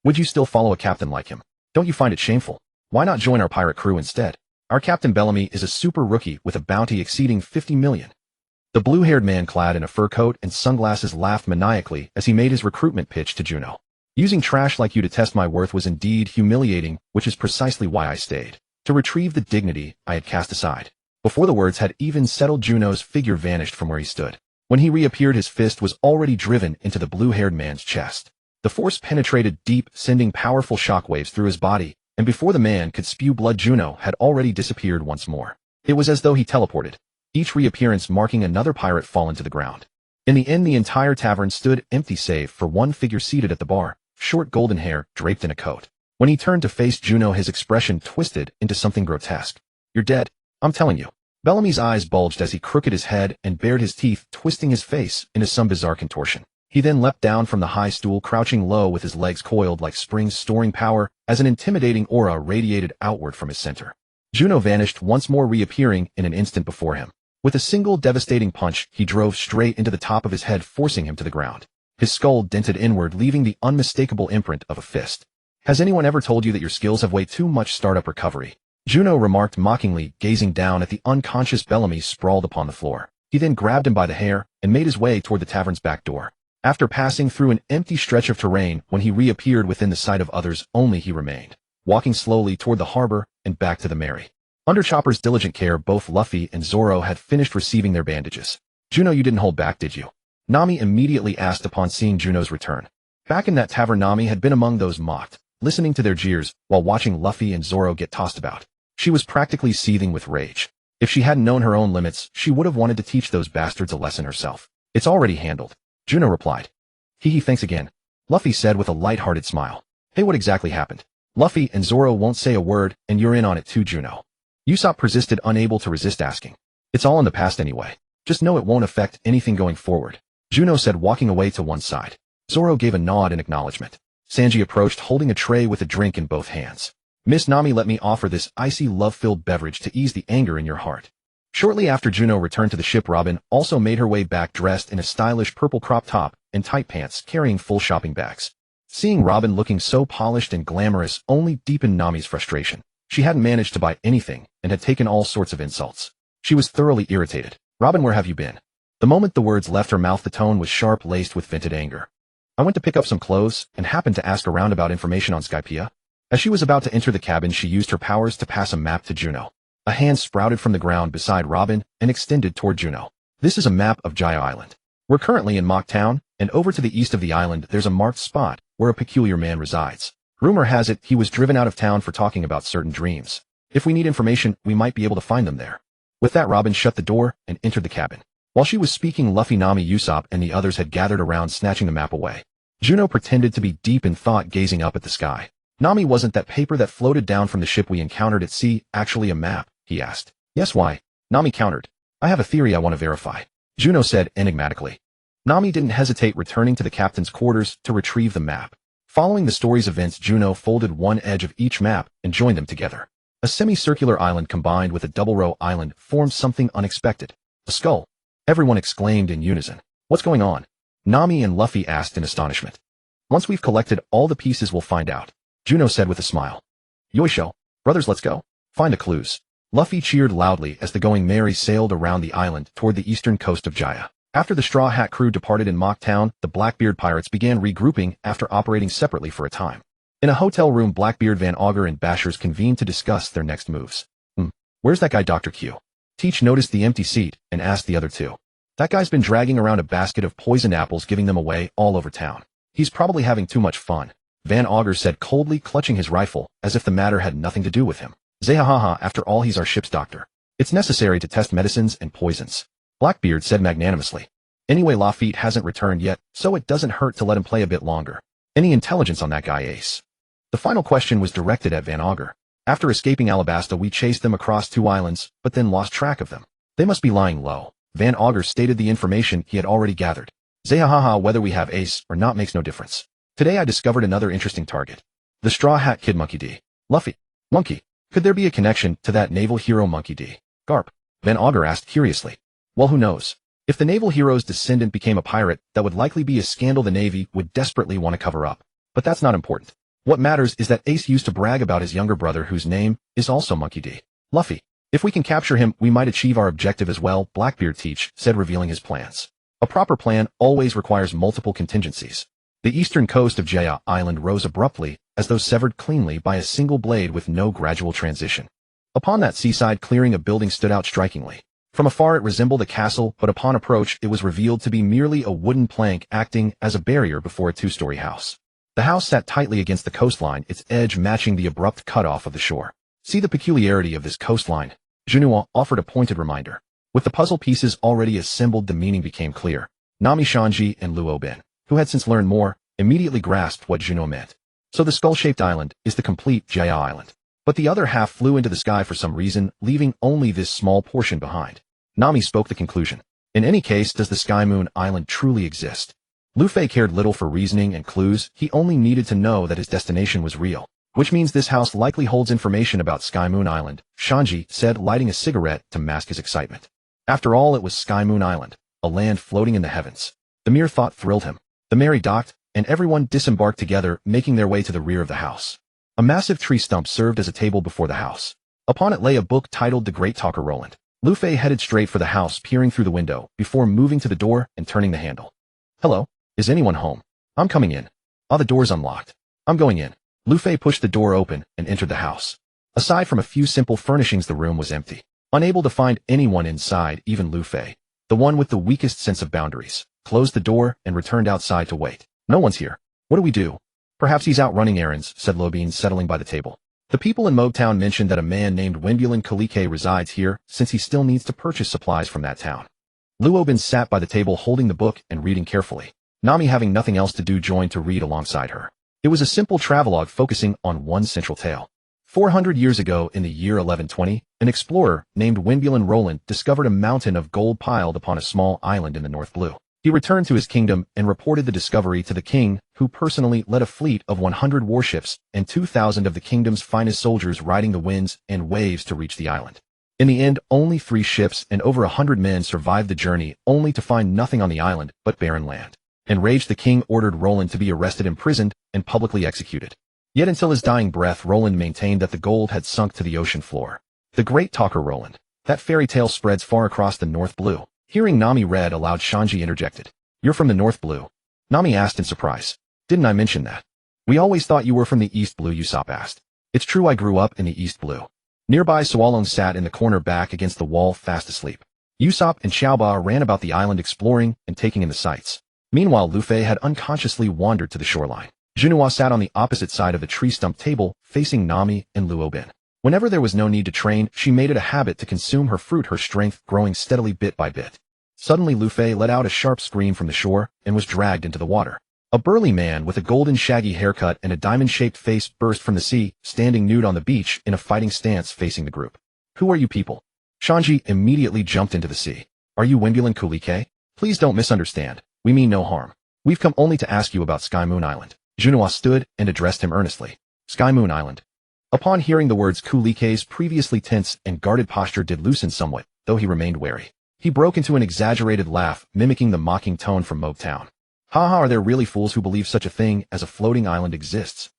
Would you still follow a captain like him? Don't you find it shameful? Why not join our pirate crew instead? Our Captain Bellamy is a super rookie with a bounty exceeding 50 million. The blue-haired man clad in a fur coat and sunglasses laughed maniacally as he made his recruitment pitch to Juno. Using trash like you to test my worth was indeed humiliating, which is precisely why I stayed. To retrieve the dignity I had cast aside. Before the words had even settled, Juno's figure vanished from where he stood. When he reappeared, his fist was already driven into the blue-haired man's chest. The force penetrated deep, sending powerful shockwaves through his body, and before the man could spew blood, Juno had already disappeared once more. It was as though he teleported, each reappearance marking another pirate fallen to the ground. In the end, the entire tavern stood empty save for one figure seated at the bar, short golden hair draped in a coat. When he turned to face Juno, his expression twisted into something grotesque. You're dead, I'm telling you. Bellamy's eyes bulged as he crooked his head and bared his teeth, twisting his face into some bizarre contortion. He then leapt down from the high stool, crouching low with his legs coiled like springs, storing power as an intimidating aura radiated outward from his center. Juno vanished, once more reappearing in an instant before him. With a single devastating punch, he drove straight into the top of his head, forcing him to the ground. His skull dented inward, leaving the unmistakable imprint of a fist. Has anyone ever told you that your skills have way too much startup recovery? Juno remarked mockingly, gazing down at the unconscious Bellamy sprawled upon the floor. He then grabbed him by the hair and made his way toward the tavern's back door. After passing through an empty stretch of terrain, when he reappeared within the sight of others only, he remained, walking slowly toward the harbor and back to the Mary. Under Chopper's diligent care, both Luffy and Zoro had finished receiving their bandages. Juno, you didn't hold back, did you? Nami immediately asked upon seeing Juno's return. Back in that tavern, Nami had been among those mocked, listening to their jeers while watching Luffy and Zoro get tossed about. She was practically seething with rage. If she hadn't known her own limits, she would have wanted to teach those bastards a lesson herself. It's already handled, Juno replied. Hee, thanks again, Luffy said with a light-hearted smile. Hey, what exactly happened? Luffy and Zoro won't say a word, and you're in on it too, Juno. Usopp persisted, unable to resist asking. It's all in the past anyway. Just know it won't affect anything going forward, Juno said, walking away to one side. Zoro gave a nod in acknowledgement. Sanji approached, holding a tray with a drink in both hands. Miss Nami, let me offer this icy, love-filled beverage to ease the anger in your heart. Shortly after Juno returned to the ship, Robin also made her way back, dressed in a stylish purple crop top and tight pants, carrying full shopping bags. Seeing Robin looking so polished and glamorous only deepened Nami's frustration. She hadn't managed to buy anything and had taken all sorts of insults. She was thoroughly irritated. Robin, where have you been? The moment the words left her mouth, the tone was sharp, laced with vented anger. I went to pick up some clothes and happened to ask around about information on Skypiea. As she was about to enter the cabin, she used her powers to pass a map to Juno. A hand sprouted from the ground beside Robin and extended toward Juno. This is a map of Jaya Island. We're currently in Mock Town, and over to the east of the island there's a marked spot where a peculiar man resides. Rumor has it he was driven out of town for talking about certain dreams. If we need information, we might be able to find them there. With that, Robin shut the door and entered the cabin. While she was speaking, Luffy, Nami, Usopp, and the others had gathered around, snatching the map away. Juno pretended to be deep in thought, gazing up at the sky. Nami, wasn't that paper that floated down from the ship we encountered at sea actually a map? He asked. Yes, why? Nami countered. I have a theory I want to verify, Juno said enigmatically. Nami didn't hesitate, returning to the captain's quarters to retrieve the map. Following the story's events, Juno folded one edge of each map and joined them together. A semicircular island combined with a double-row island formed something unexpected. A skull. Everyone exclaimed in unison. What's going on? Nami and Luffy asked in astonishment. Once we've collected all the pieces, we'll find out, Juno said with a smile. Yoisho, brothers, let's go. Find the clues. Luffy cheered loudly as the Going Merry sailed around the island toward the eastern coast of Jaya. After the Straw Hat crew departed in Mock Town, the Blackbeard pirates began regrouping after operating separately for a time. In a hotel room, Blackbeard, Van Augur, and Bashers convened to discuss their next moves. Where's that guy Dr. Q? Teach noticed the empty seat and asked the other two. That guy's been dragging around a basket of poisoned apples, giving them away all over town. He's probably having too much fun, Van Augur said coldly, clutching his rifle, as if the matter had nothing to do with him. Zehahaha, after all he's our ship's doctor. It's necessary to test medicines and poisons. Blackbeard said magnanimously. Anyway, Lafitte hasn't returned yet, so it doesn't hurt to let him play a bit longer. Any intelligence on that guy, Ace? The final question was directed at Van Augur. After escaping Alabasta, we chased them across 2 islands, but then lost track of them. They must be lying low. Van Augur stated the information he had already gathered. Zehahaha, whether we have Ace or not makes no difference. Today I discovered another interesting target. The Straw Hat Kid Monkey D. Luffy. Monkey. Could there be a connection to that naval hero Monkey D? Garp. Van Augur asked curiously. Well, who knows? If the naval hero's descendant became a pirate, that would likely be a scandal the Navy would desperately want to cover up. But that's not important. What matters is that Ace used to brag about his younger brother whose name is also Monkey D. Luffy. If we can capture him, we might achieve our objective as well, Blackbeard Teach said, revealing his plans. A proper plan always requires multiple contingencies. The eastern coast of Jaya Island rose abruptly, as though severed cleanly by a single blade with no gradual transition. Upon that seaside clearing a building stood out strikingly. From afar it resembled a castle, but upon approach it was revealed to be merely a wooden plank acting as a barrier before a 2-story house. The house sat tightly against the coastline, its edge matching the abrupt cutoff of the shore. See the peculiarity of this coastline. Juno offered a pointed reminder. With the puzzle pieces already assembled, the meaning became clear. Nami, Shanji, and Luo Bin, who had since learned more, immediately grasped what Juno meant. So the skull-shaped island is the complete Jaya Island. But the other half flew into the sky for some reason, leaving only this small portion behind. Nami spoke the conclusion. In any case, does the Sky Moon Island truly exist? Luffy cared little for reasoning and clues, he only needed to know that his destination was real. Which means this house likely holds information about Sky Moon Island, Shanji said, lighting a cigarette to mask his excitement. After all, it was Sky Moon Island, a land floating in the heavens. The mere thought thrilled him. The Mary docked, and everyone disembarked together, making their way to the rear of the house. A massive tree stump served as a table before the house. Upon it lay a book titled The Great Talker Roland. Luffy headed straight for the house, peering through the window, before moving to the door and turning the handle. Hello? Is anyone home? I'm coming in. Ah, the door's unlocked. I'm going in. Luffy pushed the door open and entered the house. Aside from a few simple furnishings, the room was empty. Unable to find anyone inside, even Luffy, the one with the weakest sense of boundaries, closed the door and returned outside to wait. No one's here. What do we do? Perhaps he's out running errands, said Lobeen, settling by the table. The people in Motown mentioned that a man named Wimbulan Kalike resides here, since he still needs to purchase supplies from that town. Luobin sat by the table holding the book and reading carefully. Nami, having nothing else to do, joined to read alongside her. It was a simple travelogue focusing on one central tale. 400 years ago, in the year 1120, an explorer named Wimbulan Roland discovered a mountain of gold piled upon a small island in the North Blue. He returned to his kingdom and reported the discovery to the king, who personally led a fleet of 100 warships and 2,000 of the kingdom's finest soldiers riding the winds and waves to reach the island. In the end, only 3 ships and over 100 men survived the journey, only to find nothing on the island but barren land. Enraged, the king ordered Roland to be arrested, imprisoned, and publicly executed. Yet until his dying breath, Roland maintained that the gold had sunk to the ocean floor. The Great Talker Roland. That fairy tale spreads far across the North Blue. Hearing Nami read aloud, Shanji interjected. You're from the North Blue? Nami asked in surprise. Didn't I mention that? We always thought you were from the East Blue, Usopp asked. It's true, I grew up in the East Blue. Nearby, Swalong sat in the corner back against the wall, fast asleep. Usopp and Xiaoba ran about the island exploring and taking in the sights. Meanwhile, Luffy had unconsciously wandered to the shoreline. Junua sat on the opposite side of the tree stump table, facing Nami and Luobin. Whenever there was no need to train, she made it a habit to consume her fruit, her strength growing steadily bit by bit. Suddenly, Luffy let out a sharp scream from the shore and was dragged into the water. A burly man with a golden shaggy haircut and a diamond-shaped face burst from the sea, standing nude on the beach in a fighting stance facing the group. Who are you people? Shanji immediately jumped into the sea. Are you Wimbulan Kulike? Please don't misunderstand. We mean no harm. We've come only to ask you about Sky Moon Island. Junua stood and addressed him earnestly. Sky Moon Island. Upon hearing the words, Kulike's previously tense and guarded posture did loosen somewhat, though he remained wary. He broke into an exaggerated laugh, mimicking the mocking tone from Motown. Haha, are there really fools who believe such a thing as a floating island exists?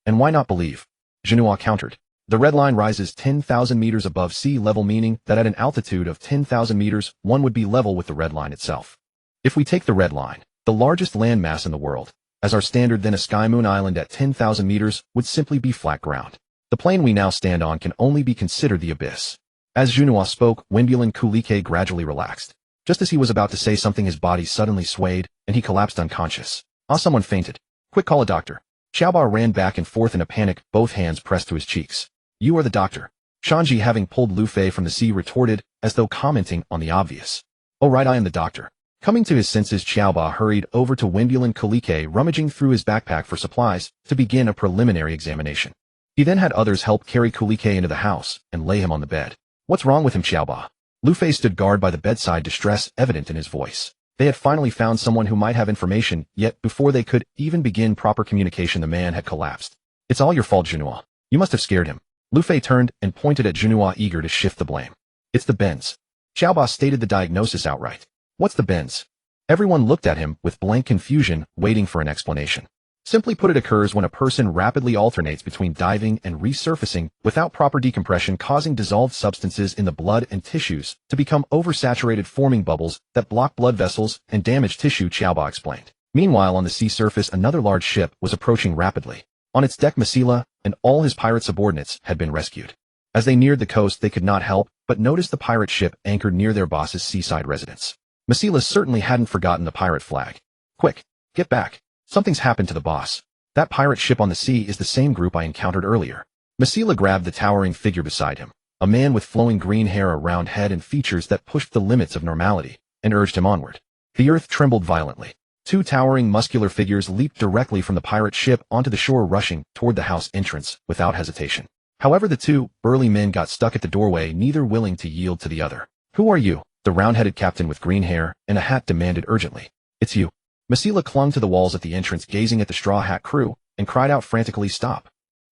And why not believe? Junua countered. The red line rises 10,000 meters above sea level, meaning that at an altitude of 10,000 meters, one would be level with the red line itself. If we take the red line, the largest landmass in the world, as our standard, then a Sky Moon Island at 10,000 meters would simply be flat ground. The plane we now stand on can only be considered the abyss. As Juno spoke, Wimbulan Kulike gradually relaxed. Just as he was about to say something, his body suddenly swayed, and he collapsed unconscious. Someone fainted. Quick, call a doctor. Xiaoba ran back and forth in a panic, both hands pressed to his cheeks. You are the doctor. Shanji, having pulled Lu Fei from the sea, retorted, as though commenting on the obvious. Oh right, I am the doctor. Coming to his senses, Xiaoba hurried over to Wimbulan Kulike, rummaging through his backpack for supplies, to begin a preliminary examination. He then had others help carry Kulike into the house, and lay him on the bed. What's wrong with him, Xiaoba? Lu Fei stood guard by the bedside, distress evident in his voice. They had finally found someone who might have information, yet before they could even begin proper communication, the man had collapsed. It's all your fault, Juno. You must have scared him. Lu Fei turned and pointed at Juno, eager to shift the blame. It's the bends. Xiaoba stated the diagnosis outright. What's the bends? Everyone looked at him with blank confusion, waiting for an explanation. Simply put, it occurs when a person rapidly alternates between diving and resurfacing without proper decompression, causing dissolved substances in the blood and tissues to become oversaturated, forming bubbles that block blood vessels and damage tissue, Xiaoba explained. Meanwhile, on the sea surface, another large ship was approaching rapidly. On its deck, Masila and all his pirate subordinates had been rescued. As they neared the coast, they could not help but notice the pirate ship anchored near their boss's seaside residence. Masila certainly hadn't forgotten the pirate flag. Quick, get back. Something's happened to the boss. That pirate ship on the sea is the same group I encountered earlier. Masila grabbed the towering figure beside him, a man with flowing green hair, a round head, and features that pushed the limits of normality, and urged him onward. The earth trembled violently. Two towering muscular figures leaped directly from the pirate ship onto the shore, rushing toward the house entrance without hesitation. However, the two burly men got stuck at the doorway, neither willing to yield to the other. Who are you? The round-headed captain with green hair and a hat demanded urgently. It's you. Masila clung to the walls at the entrance, gazing at the straw hat crew, and cried out frantically, stop.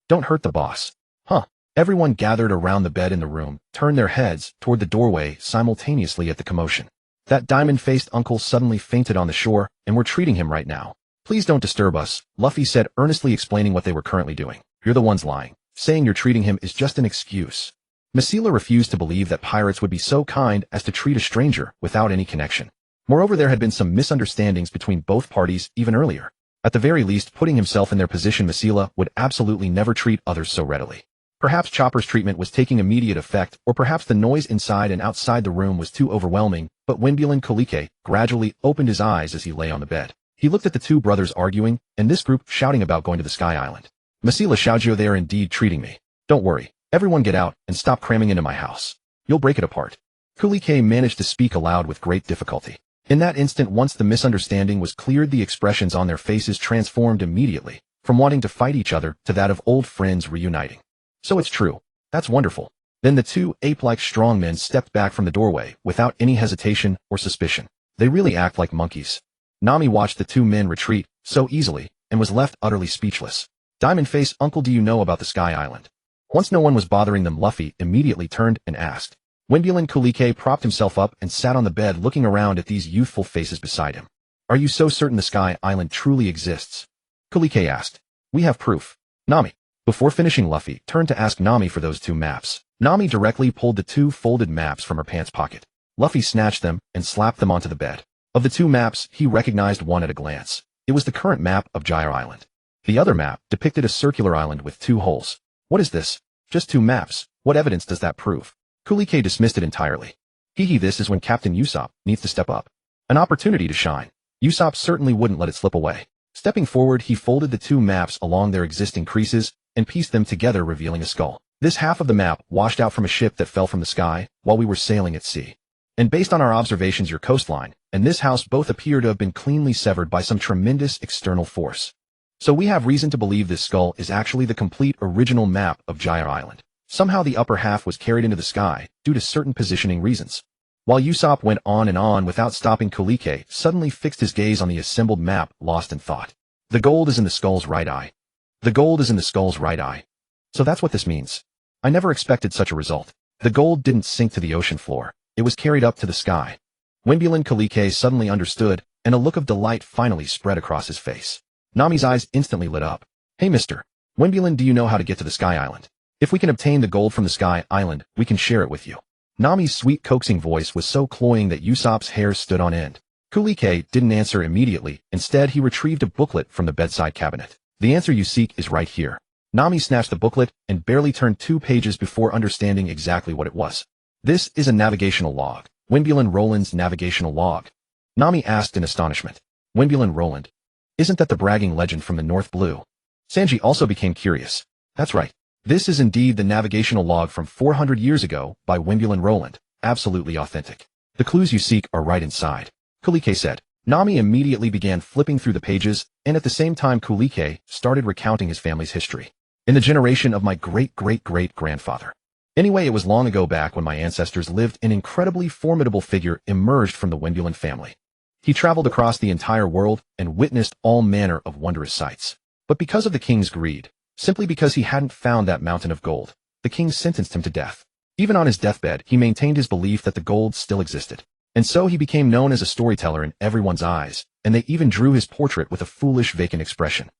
Don't hurt the boss. Huh. Everyone gathered around the bed in the room turned their heads toward the doorway simultaneously at the commotion. That diamond-faced uncle suddenly fainted on the shore, and we're treating him right now. Please don't disturb us, Luffy said, earnestly explaining what they were currently doing. You're the ones lying. Saying you're treating him is just an excuse. Masila refused to believe that pirates would be so kind as to treat a stranger without any connection. Moreover, there had been some misunderstandings between both parties even earlier. At the very least, putting himself in their position, Masila would absolutely never treat others so readily. Perhaps Chopper's treatment was taking immediate effect, or perhaps the noise inside and outside the room was too overwhelming, but Wimbulan Kulike gradually opened his eyes as he lay on the bed. He looked at the two brothers arguing, and this group shouting about going to the Sky Island. Masila Xiaojio, they are indeed treating me. Don't worry. Everyone get out and stop cramming into my house. You'll break it apart. Kulike managed to speak aloud with great difficulty. In that instant, once the misunderstanding was cleared, the expressions on their faces transformed immediately, from wanting to fight each other to that of old friends reuniting. So it's true. That's wonderful. Then the two ape-like strong men stepped back from the doorway without any hesitation or suspicion. They really act like monkeys. Nami watched the two men retreat so easily and was left utterly speechless. Diamond Face, uncle, do you know about the Sky Island? Once no one was bothering them, Luffy immediately turned and asked. Wimbulan Kulike propped himself up and sat on the bed, looking around at these youthful faces beside him. Are you so certain the Sky Island truly exists? Kulike asked. We have proof. Nami. Before finishing, Luffy turned to ask Nami for those two maps. Nami directly pulled the two folded maps from her pants pocket. Luffy snatched them and slapped them onto the bed. Of the two maps, he recognized one at a glance. It was the current map of Gyre Island. The other map depicted a circular island with two holes. What is this? Just two maps. What evidence does that prove? Kulike dismissed it entirely. This is when Captain Usopp needs to step up. An opportunity to shine. Usopp certainly wouldn't let it slip away. Stepping forward, he folded the two maps along their existing creases and pieced them together, revealing a skull. This half of the map washed out from a ship that fell from the sky while we were sailing at sea. And based on our observations, your coastline and this house both appear to have been cleanly severed by some tremendous external force. So we have reason to believe this skull is actually the complete original map of Gyre Island. Somehow the upper half was carried into the sky due to certain positioning reasons. While Usopp went on and on without stopping, Kulike suddenly fixed his gaze on the assembled map, lost in thought. The gold is in the skull's right eye. The gold is in the skull's right eye. So that's what this means. I never expected such a result. The gold didn't sink to the ocean floor. It was carried up to the sky. Wimbulan Kulike suddenly understood, and a look of delight finally spread across his face. Nami's eyes instantly lit up. Hey, Mr. Wimbulan, do you know how to get to the Sky Island? If we can obtain the gold from the Sky Island, we can share it with you. Nami's sweet coaxing voice was so cloying that Usopp's hair stood on end. Kulike didn't answer immediately. Instead, he retrieved a booklet from the bedside cabinet. The answer you seek is right here. Nami snatched the booklet and barely turned 2 pages before understanding exactly what it was. This is a navigational log. Wimbulin Roland's navigational log. Nami asked in astonishment. Wimbulin Roland. Isn't that the bragging legend from the North Blue? Sanji also became curious. That's right. This is indeed the navigational log from 400 years ago by Wimbulin Roland. Absolutely authentic. The clues you seek are right inside, Kulike said. Nami immediately began flipping through the pages, and at the same time Kulike started recounting his family's history. In the generation of my great-great-great-grandfather. Anyway, it was long ago back when my ancestors lived an incredibly formidable figure emerged from the Wimbulin family. He traveled across the entire world and witnessed all manner of wondrous sights. But because of the king's greed, simply because he hadn't found that mountain of gold, the king sentenced him to death. Even on his deathbed, he maintained his belief that the gold still existed. And so he became known as a storyteller in everyone's eyes, and they even drew his portrait with a foolish, vacant expression.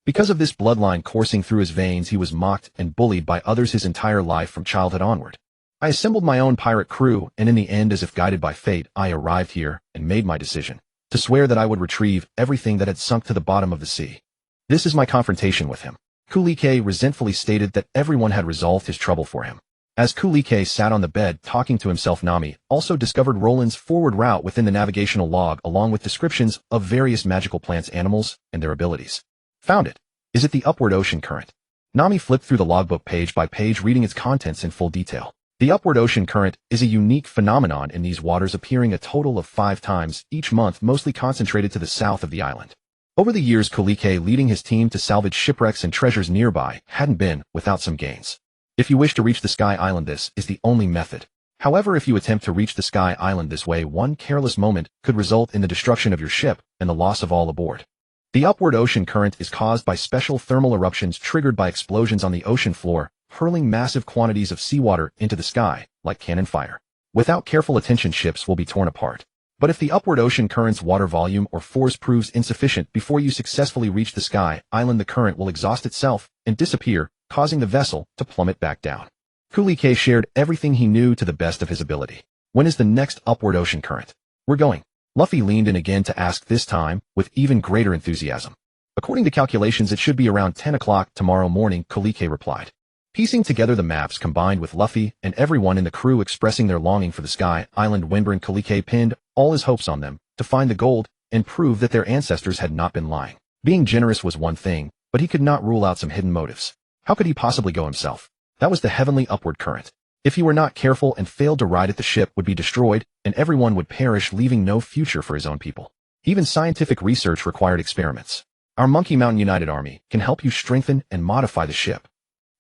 Because of this bloodline coursing through his veins, he was mocked and bullied by others his entire life from childhood onward. I assembled my own pirate crew, and in the end, as if guided by fate, I arrived here and made my decision to swear that I would retrieve everything that had sunk to the bottom of the sea. This is my confrontation with him. Kulike resentfully stated that everyone had resolved his trouble for him. As Kulike sat on the bed talking to himself, Nami also discovered Roland's forward route within the navigational log along with descriptions of various magical plants, animals, and their abilities. Found it. Is it the upward ocean current? Nami flipped through the logbook page by page, reading its contents in full detail. The upward ocean current is a unique phenomenon in these waters, appearing a total of 5 times each month, mostly concentrated to the south of the island. Over the years, Kulike, leading his team to salvage shipwrecks and treasures nearby, hadn't been without some gains. If you wish to reach the Sky Island, this is the only method. However, if you attempt to reach the Sky Island this way, one careless moment could result in the destruction of your ship and the loss of all aboard. The upward ocean current is caused by special thermal eruptions triggered by explosions on the ocean floor, hurling massive quantities of seawater into the sky, like cannon fire. Without careful attention, ships will be torn apart. But if the upward ocean current's water volume or force proves insufficient before you successfully reach the Sky Island, the current will exhaust itself and disappear, causing the vessel to plummet back down. Kulike shared everything he knew to the best of his ability. When is the next upward ocean current? We're going. Luffy leaned in again to ask, this time with even greater enthusiasm. According to calculations, it should be around 10 o'clock tomorrow morning, Kulike replied. Piecing together the maps combined with Luffy and everyone in the crew expressing their longing for the Sky Island, Windburn, Kulike pinned all his hopes on them to find the gold and prove that their ancestors had not been lying. Being generous was one thing, but he could not rule out some hidden motives. How could he possibly go himself? That was the heavenly upward current. If he were not careful and failed to ride it, the ship would be destroyed, and everyone would perish, leaving no future for his own people. Even scientific research required experiments. Our Monkey Mountain United Army can help you strengthen and modify the ship.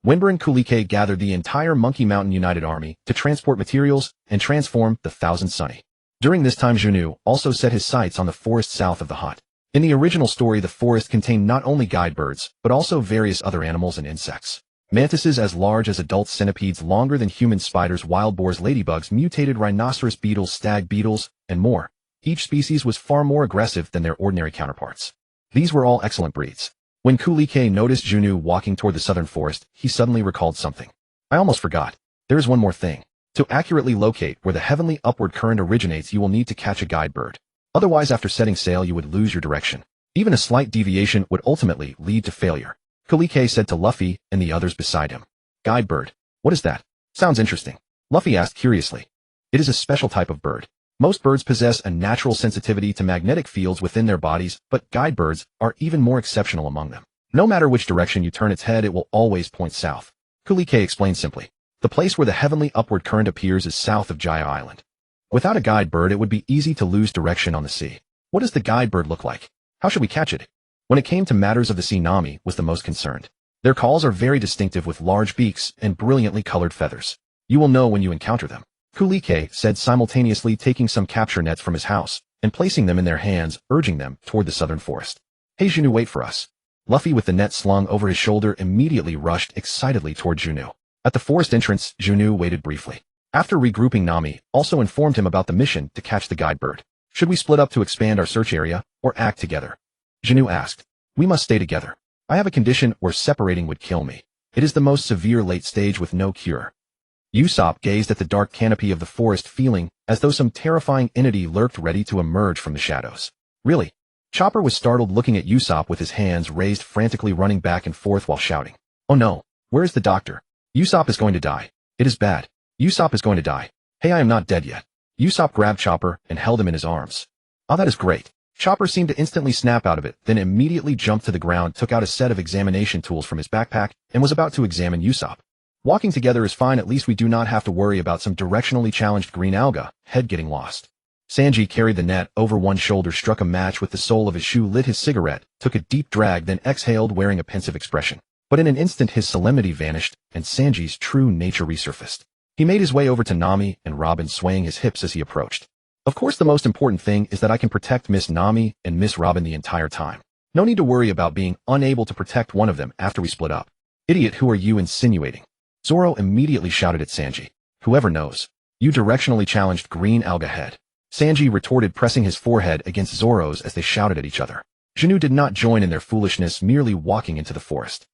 Wimber and Kulike gathered the entire Monkey Mountain United Army to transport materials and transform the Thousand Sunny. During this time, Juno also set his sights on the forest south of the hut. In the original story, the forest contained not only guide birds, but also various other animals and insects. Mantises as large as adult centipedes, longer than human spiders, wild boars, ladybugs, mutated rhinoceros beetles, stag beetles, and more. Each species was far more aggressive than their ordinary counterparts. These were all excellent breeds. When Kulike noticed Juno walking toward the southern forest, he suddenly recalled something. I almost forgot. There is one more thing. To accurately locate where the heavenly upward current originates, you will need to catch a guide bird. Otherwise, after setting sail, you would lose your direction. Even a slight deviation would ultimately lead to failure. Kulike said to Luffy and the others beside him. Guide bird. What is that? Sounds interesting. Luffy asked curiously. It is a special type of bird. Most birds possess a natural sensitivity to magnetic fields within their bodies, but guide birds are even more exceptional among them. No matter which direction you turn its head, it will always point south. Kulike explained simply. The place where the heavenly upward current appears is south of Jaya Island. Without a guide bird, it would be easy to lose direction on the sea. What does the guide bird look like? How should we catch it? When it came to matters of the sea, Nami was the most concerned. Their calls are very distinctive with large beaks and brilliantly colored feathers. You will know when you encounter them. Kulike said, simultaneously taking some capture nets from his house and placing them in their hands, urging them toward the southern forest. Hey Juno, wait for us. Luffy, with the net slung over his shoulder, immediately rushed excitedly toward Juno. At the forest entrance, Juno waited briefly. After regrouping, Nami also informed him about the mission to catch the guide bird. Should we split up to expand our search area or act together? Juno asked. We must stay together. I have a condition where separating would kill me. It is the most severe late stage with no cure. Usopp gazed at the dark canopy of the forest, feeling as though some terrifying entity lurked ready to emerge from the shadows. Really? Chopper was startled, looking at Usopp with his hands raised, frantically running back and forth while shouting. Oh no, where is the doctor? Usopp is going to die. It is bad. Usopp is going to die. Hey, I am not dead yet. Usopp grabbed Chopper and held him in his arms. Ah, that is great. Chopper seemed to instantly snap out of it, then immediately jumped to the ground, took out a set of examination tools from his backpack, and was about to examine Usopp. Walking together is fine, at least we do not have to worry about some directionally challenged green alga head getting lost. Sanji carried the net over one shoulder, struck a match with the sole of his shoe, lit his cigarette, took a deep drag, then exhaled wearing a pensive expression. But in an instant his solemnity vanished, and Sanji's true nature resurfaced. He made his way over to Nami and Robin, swaying his hips as he approached. Of course, the most important thing is that I can protect Miss Nami and Miss Robin the entire time. No need to worry about being unable to protect one of them after we split up. Idiot, who are you insinuating? Zoro immediately shouted at Sanji. Whoever knows. You directionally challenged green alga head. Sanji retorted, pressing his forehead against Zoro's as they shouted at each other. Juno did not join in their foolishness, merely walking into the forest.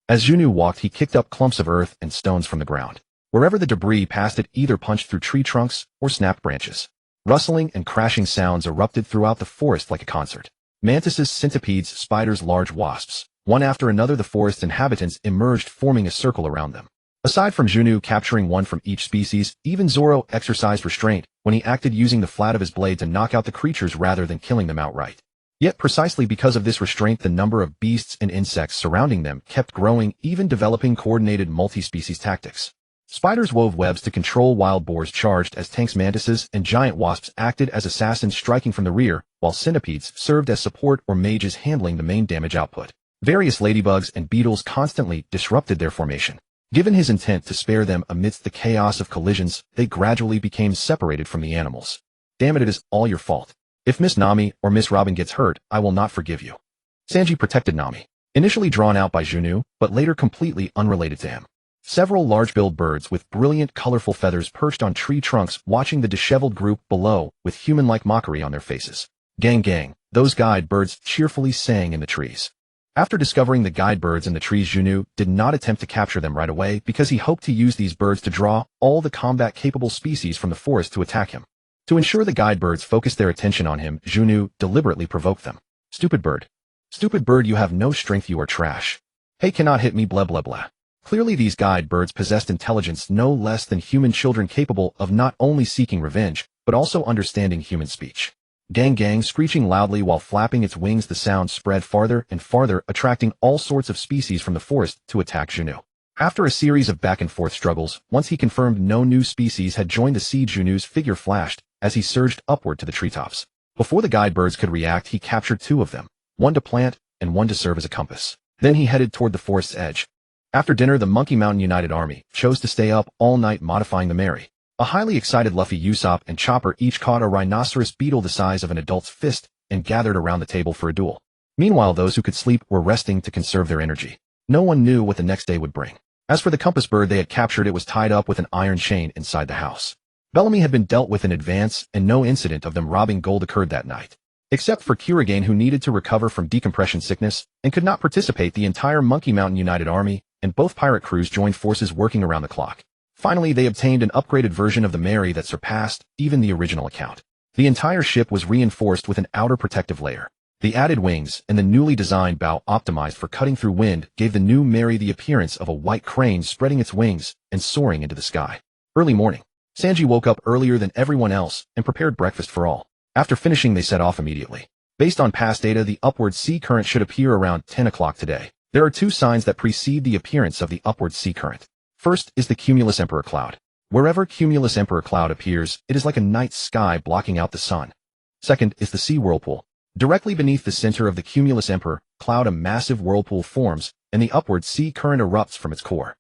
As Juno walked, he kicked up clumps of earth and stones from the ground. Wherever the debris passed, it either punched through tree trunks or snapped branches. Rustling and crashing sounds erupted throughout the forest like a concert. Mantises, centipedes, spiders, large wasps. One after another the forest inhabitants emerged, forming a circle around them. Aside from Juno capturing one from each species, even Zoro exercised restraint when he acted, using the flat of his blade to knock out the creatures rather than killing them outright. Yet precisely because of this restraint, the number of beasts and insects surrounding them kept growing, even developing coordinated multi-species tactics. Spiders wove webs to control wild boars, charged as tanks, mantises and giant wasps acted as assassins, striking from the rear, while centipedes served as support or mages, handling the main damage output. Various ladybugs and beetles constantly disrupted their formation. Given his intent to spare them amidst the chaos of collisions, they gradually became separated from the animals. Damn it is all your fault. If Miss Nami or Miss Robin gets hurt, I will not forgive you. Sanji protected Nami, initially drawn out by Juno, but later completely unrelated to him. Several large-billed birds with brilliant, colorful feathers perched on tree trunks, watching the disheveled group below with human-like mockery on their faces. Gang gang, those guide birds cheerfully sang in the trees. After discovering the guide birds in the trees, Juno did not attempt to capture them right away because he hoped to use these birds to draw all the combat-capable species from the forest to attack him. To ensure the guide birds focused their attention on him, Juno deliberately provoked them. Stupid bird. Stupid bird, you have no strength, you are trash. Hey, cannot hit me, blah blah blah. Clearly these guide birds possessed intelligence no less than human children, capable of not only seeking revenge, but also understanding human speech. Gang gang, screeching loudly while flapping its wings, the sound spread farther and farther, attracting all sorts of species from the forest to attack Juno. After a series of back-and-forth struggles, once he confirmed no new species had joined the siege, Juno's figure flashed as he surged upward to the treetops. Before the guide birds could react, he captured two of them, one to plant and one to serve as a compass. Then he headed toward the forest's edge. After dinner, the Monkey Mountain United Army chose to stay up all night modifying the Mary. A highly excited Luffy, Usopp, and Chopper each caught a rhinoceros beetle the size of an adult's fist and gathered around the table for a duel. Meanwhile, those who could sleep were resting to conserve their energy. No one knew what the next day would bring. As for the compass bird they had captured, it was tied up with an iron chain inside the house. Bellamy had been dealt with in advance, and no incident of them robbing gold occurred that night. Except for Kurogane, who needed to recover from decompression sickness and could not participate, the entire Monkey Mountain United Army and both pirate crews joined forces, working around the clock. Finally, they obtained an upgraded version of the Mary that surpassed even the original account. The entire ship was reinforced with an outer protective layer. The added wings and the newly designed bow, optimized for cutting through wind, gave the new Mary the appearance of a white crane spreading its wings and soaring into the sky. Early morning. Sanji woke up earlier than everyone else and prepared breakfast for all. After finishing, they set off immediately. Based on past data, the upward sea current should appear around 10 o'clock today. There are two signs that precede the appearance of the upward sea current. First is the cumulus emperor cloud. Wherever cumulus emperor cloud appears, it is like a night sky blocking out the sun. Second is the sea whirlpool. Directly beneath the center of the cumulus emperor cloud, a massive whirlpool forms, and the upward sea current erupts from its core.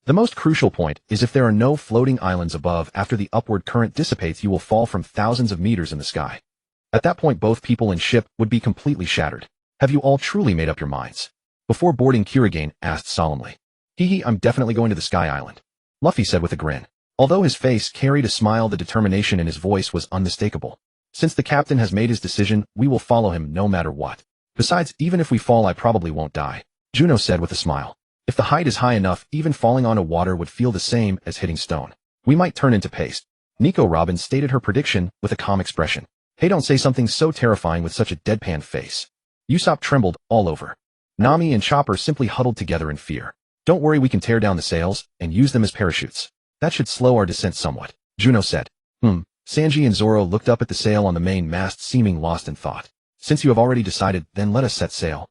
The most crucial point is if there are no floating islands above after the upward current dissipates, you will fall from thousands of meters in the sky. At that point, both people and ship would be completely shattered. Have you all truly made up your minds? Before boarding, Kurogane asked solemnly. I'm definitely going to the Sky Island, Luffy said with a grin. Although his face carried a smile, the determination in his voice was unmistakable. Since the captain has made his decision, we will follow him no matter what. Besides, even if we fall, I probably won't die, Juno said with a smile. If the height is high enough, even falling onto water would feel the same as hitting stone. We might turn into paste. Nico Robin stated her prediction with a calm expression. Hey, don't say something so terrifying with such a deadpan face. Usopp trembled all over. Nami and Chopper simply huddled together in fear. Don't worry, we can tear down the sails and use them as parachutes. That should slow our descent somewhat, Juno said. Sanji and Zoro looked up at the sail on the main mast, seeming lost in thought. Since you have already decided, then let us set sail.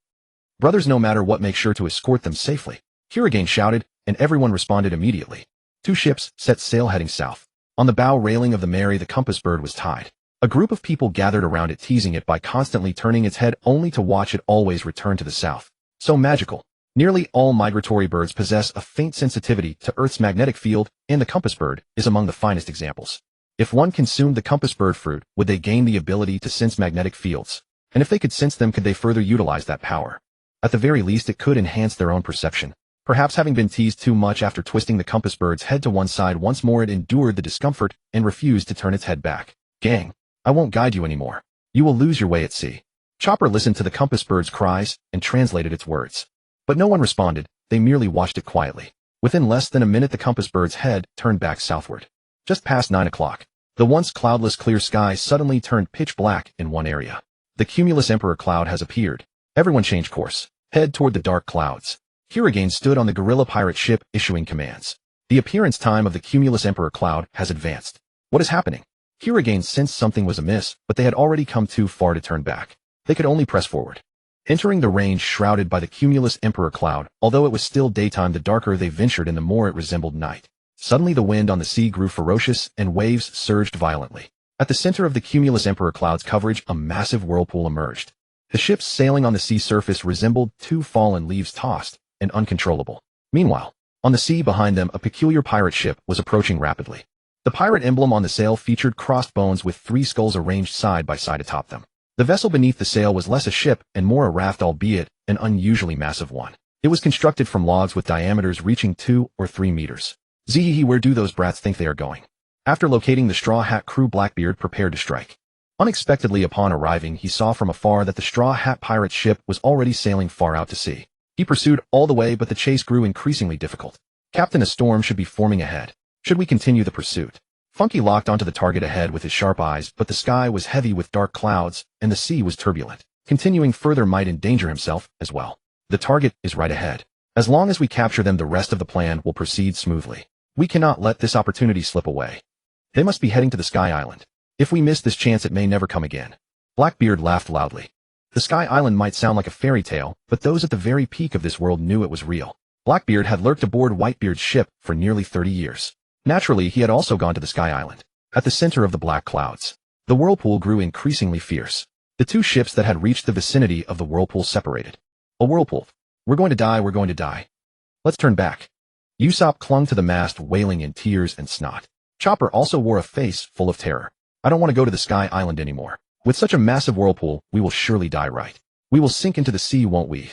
Brothers, no matter what, make sure to escort them safely. Hiragain shouted, and everyone responded immediately. 2 ships set sail heading south. On the bow railing of the Mary, the compass bird was tied. A group of people gathered around it, teasing it by constantly turning its head only to watch it always return to the south. So magical. Nearly all migratory birds possess a faint sensitivity to Earth's magnetic field, and the compass bird is among the finest examples. If one consumed the compass bird fruit, would they gain the ability to sense magnetic fields? And if they could sense them, could they further utilize that power? At the very least, it could enhance their own perception. Perhaps having been teased too much after twisting the compass bird's head to one side once more, it endured the discomfort and refused to turn its head back. Gang, I won't guide you anymore. You will lose your way at sea. Chopper listened to the compass bird's cries and translated its words. But no one responded, they merely watched it quietly. Within less than a minute, the compass bird's head turned back southward. Just past 9 o'clock, the once cloudless clear sky suddenly turned pitch black in one area. The cumulus emperor cloud has appeared. Everyone change course. Head toward the dark clouds. Hiragain stood on the gorilla pirate ship, issuing commands. The appearance time of the cumulus emperor cloud has advanced. What is happening? Hiragain sensed something was amiss, but they had already come too far to turn back. They could only press forward. Entering the range shrouded by the cumulus emperor cloud, although it was still daytime, the darker they ventured and the more it resembled night. Suddenly the wind on the sea grew ferocious and waves surged violently. At the center of the cumulus emperor cloud's coverage, a massive whirlpool emerged. The ships sailing on the sea surface resembled 2 fallen leaves, tossed and uncontrollable. Meanwhile, on the sea behind them, a peculiar pirate ship was approaching rapidly. The pirate emblem on the sail featured crossed bones with 3 skulls arranged side by side atop them. The vessel beneath the sail was less a ship and more a raft, albeit an unusually massive one. It was constructed from logs with diameters reaching 2 or 3 meters. Zee, where do those brats think they are going? After locating the Straw Hat crew, Blackbeard prepared to strike. Unexpectedly, upon arriving, he saw from afar that the Straw Hat pirate ship was already sailing far out to sea. He pursued all the way, but the chase grew increasingly difficult. Captain, a storm should be forming ahead. Should we continue the pursuit? Funky locked onto the target ahead with his sharp eyes, but the sky was heavy with dark clouds, and the sea was turbulent. Continuing further might endanger himself as well. The target is right ahead. As long as we capture them, the rest of the plan will proceed smoothly. We cannot let this opportunity slip away. They must be heading to the Sky Island. If we miss this chance, it may never come again. Blackbeard laughed loudly. The Sky Island might sound like a fairy tale, but those at the very peak of this world knew it was real. Blackbeard had lurked aboard Whitebeard's ship for nearly 30 years. Naturally, he had also gone to the Sky Island. At the center of the black clouds, the whirlpool grew increasingly fierce. The 2 ships that had reached the vicinity of the whirlpool separated. A whirlpool. We're going to die, we're going to die. Let's turn back. Usopp clung to the mast, wailing in tears and snot. Chopper also wore a face full of terror. I don't want to go to the Sky Island anymore. With such a massive whirlpool, we will surely die, right? We will sink into the sea, won't we?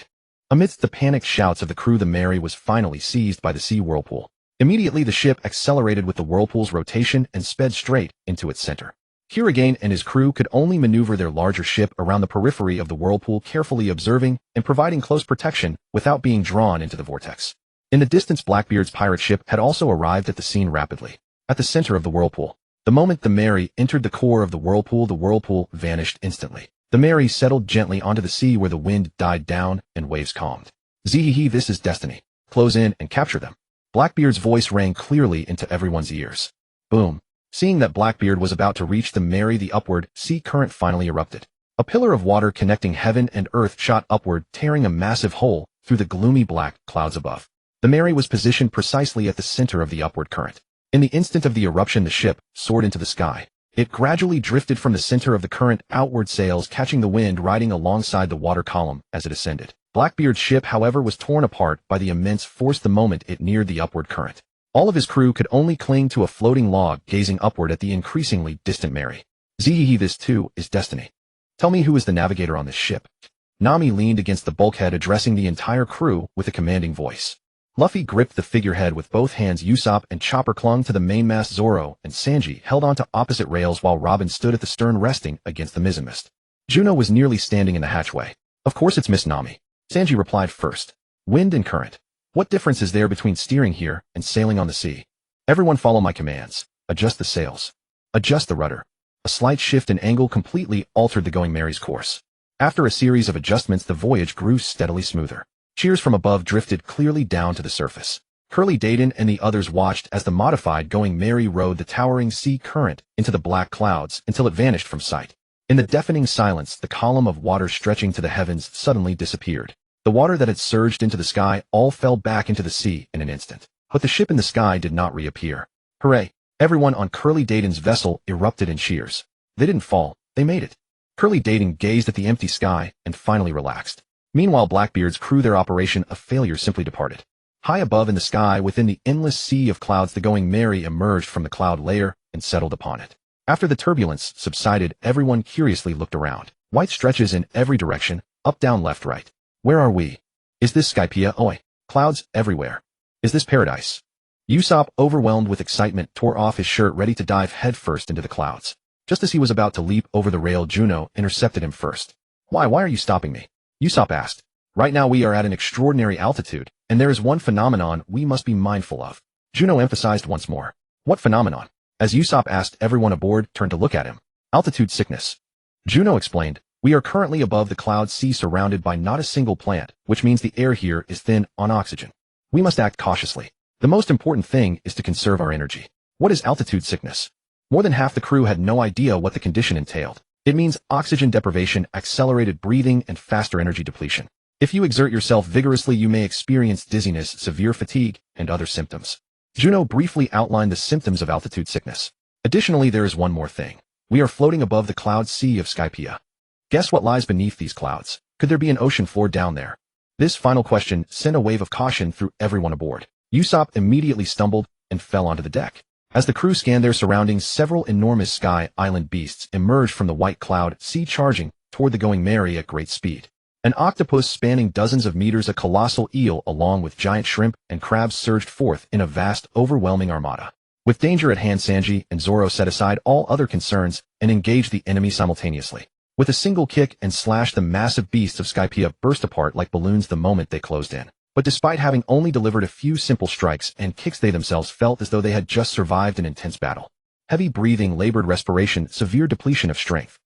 Amidst the panicked shouts of the crew, the Mary was finally seized by the sea whirlpool. Immediately the ship accelerated with the whirlpool's rotation and sped straight into its center. Hiragain and his crew could only maneuver their larger ship around the periphery of the whirlpool, carefully observing and providing close protection without being drawn into the vortex. In the distance, Blackbeard's pirate ship had also arrived at the scene rapidly. At the center of the whirlpool, the moment the Mary entered the core of the whirlpool vanished instantly. The Mary settled gently onto the sea where the wind died down and waves calmed. Zee, this is destiny. Close in and capture them. Blackbeard's voice rang clearly into everyone's ears. Boom. Seeing that Blackbeard was about to reach the Mary, the upward sea current finally erupted. A pillar of water connecting heaven and earth shot upward, tearing a massive hole through the gloomy black clouds above. The Mary was positioned precisely at the center of the upward current. In the instant of the eruption, the ship soared into the sky. It gradually drifted from the center of the current, outward, sails catching the wind, riding alongside the water column as it ascended. Blackbeard's ship, however, was torn apart by the immense force the moment it neared the upward current. All of his crew could only cling to a floating log, gazing upward at the increasingly distant Mary. Zee, this too is destiny. Tell me, who is the navigator on this ship? Nami leaned against the bulkhead, addressing the entire crew with a commanding voice. Luffy gripped the figurehead with both hands. Usopp and Chopper clung to the mainmast. Zoro and Sanji held onto opposite rails, while Robin stood at the stern, resting against the mizzenmast. Juno was nearly standing in the hatchway. Of course it's Miss Nami. Sanji replied first. Wind and current. What difference is there between steering here and sailing on the sea? Everyone follow my commands. Adjust the sails. Adjust the rudder. A slight shift in angle completely altered the Going Merry's course. After a series of adjustments, the voyage grew steadily smoother. Cheers from above drifted clearly down to the surface. Curly Dayton and the others watched as the modified Going Merry rode the towering sea current into the black clouds until it vanished from sight. In the deafening silence, the column of water stretching to the heavens suddenly disappeared. The water that had surged into the sky all fell back into the sea in an instant. But the ship in the sky did not reappear. Hooray! Everyone on Curly Dayton's vessel erupted in cheers. They didn't fall, they made it. Curly Dayton gazed at the empty sky and finally relaxed. Meanwhile, Blackbeard's crew, their operation a failure, simply departed. High above in the sky, within the endless sea of clouds, the Going Merry emerged from the cloud layer and settled upon it. After the turbulence subsided, everyone curiously looked around. White stretches in every direction, up, down, left, right. Where are we? Is this Skypiea? Oi! Clouds everywhere. Is this paradise? Usopp, overwhelmed with excitement, tore off his shirt, ready to dive headfirst into the clouds. Just as he was about to leap over the rail, Juno intercepted him first. Why are you stopping me? Usopp asked. Right now we are at an extraordinary altitude, and there is one phenomenon we must be mindful of. Juno emphasized once more. What phenomenon? As Usopp asked, everyone aboard turned to look at him. Altitude sickness. Juno explained. We are currently above the cloud sea, surrounded by not a single plant, which means the air here is thin on oxygen. We must act cautiously. The most important thing is to conserve our energy. What is altitude sickness? More than half the crew had no idea what the condition entailed. It means oxygen deprivation, accelerated breathing, and faster energy depletion. If you exert yourself vigorously, you may experience dizziness, severe fatigue, and other symptoms. Juno briefly outlined the symptoms of altitude sickness. Additionally, there is one more thing. We are floating above the cloud sea of Skypiea. Guess what lies beneath these clouds? Could there be an ocean floor down there? This final question sent a wave of caution through everyone aboard. Usopp immediately stumbled and fell onto the deck. As the crew scanned their surroundings, several enormous sky island beasts emerged from the white cloud sea, charging toward the Going Merry at great speed. An octopus spanning dozens of meters, a colossal eel, along with giant shrimp and crabs surged forth in a vast, overwhelming armada. With danger at hand, Sanji and Zoro set aside all other concerns and engaged the enemy simultaneously. With a single kick and slash, the massive beasts of Skypiea burst apart like balloons the moment they closed in. But despite having only delivered a few simple strikes and kicks, they themselves felt as though they had just survived an intense battle. Heavy breathing, labored respiration, severe depletion of strength.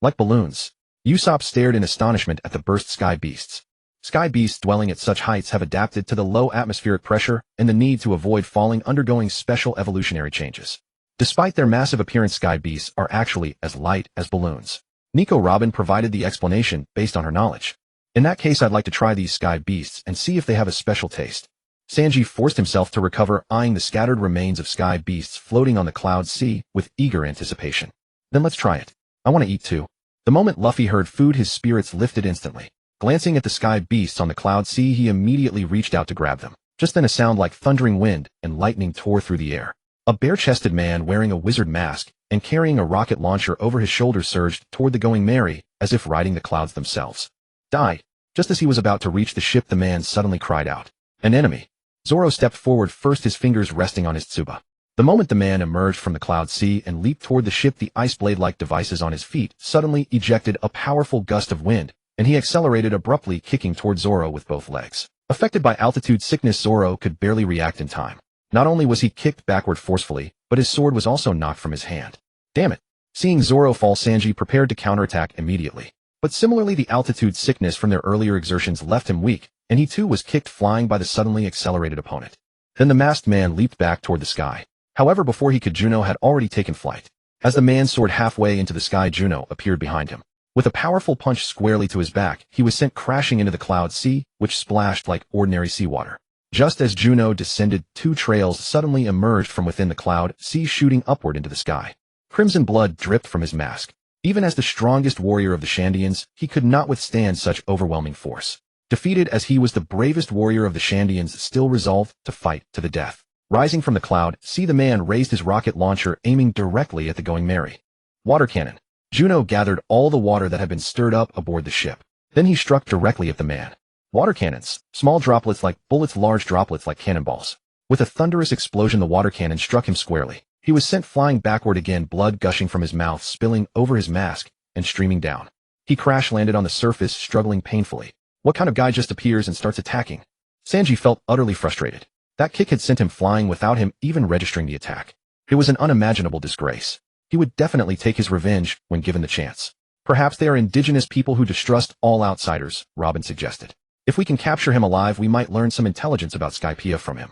Like balloons. Usopp stared in astonishment at the burst sky beasts. Sky beasts dwelling at such heights have adapted to the low atmospheric pressure and the need to avoid falling, undergoing special evolutionary changes. Despite their massive appearance, sky beasts are actually as light as balloons. Nico Robin provided the explanation based on her knowledge. In that case, I'd like to try these sky beasts and see if they have a special taste. Sanji forced himself to recover, eyeing the scattered remains of sky beasts floating on the cloud sea with eager anticipation. Then let's try it. I want to eat too. The moment Luffy heard food, his spirits lifted instantly. Glancing at the sky beasts on the cloud sea, he immediately reached out to grab them. Just then a sound like thundering wind and lightning tore through the air. A bare-chested man wearing a wizard mask and carrying a rocket launcher over his shoulder surged toward the Going Merry, as if riding the clouds themselves. Die! Just as he was about to reach the ship, the man suddenly cried out. An enemy! Zoro stepped forward first, his fingers resting on his tsuba. The moment the man emerged from the cloud sea and leaped toward the ship, the ice blade-like devices on his feet suddenly ejected a powerful gust of wind, and he accelerated abruptly, kicking toward Zoro with both legs. Affected by altitude sickness, Zoro could barely react in time. Not only was he kicked backward forcefully, but his sword was also knocked from his hand. Damn it! Seeing Zoro fall, Sanji prepared to counterattack immediately. But similarly, the altitude sickness from their earlier exertions left him weak, and he too was kicked flying by the suddenly accelerated opponent. Then the masked man leaped back toward the sky. However, before he could, Juno had already taken flight. As the man soared halfway into the sky, Juno appeared behind him. With a powerful punch squarely to his back, he was sent crashing into the cloud sea, which splashed like ordinary seawater. Just as Juno descended, two trails suddenly emerged from within the cloud sea, shooting upward into the sky. Crimson blood dripped from his mask. Even as the strongest warrior of the Shandians, he could not withstand such overwhelming force. Defeated as he was, the bravest warrior of the Shandians still resolved to fight to the death. Rising from the cloud, the man raised his rocket launcher, aiming directly at the Going Merry. Water cannon. Juno gathered all the water that had been stirred up aboard the ship. Then he struck directly at the man. Water cannons. Small droplets like bullets, large droplets like cannonballs. With a thunderous explosion, the water cannon struck him squarely. He was sent flying backward again, blood gushing from his mouth, spilling over his mask, and streaming down. He crash-landed on the surface, struggling painfully. What kind of guy just appears and starts attacking? Sanji felt utterly frustrated. That kick had sent him flying without him even registering the attack. It was an unimaginable disgrace. he would definitely take his revenge when given the chance. Perhaps they are indigenous people who distrust all outsiders, Robin suggested. If we can capture him alive, we might learn some intelligence about Skypiea from him.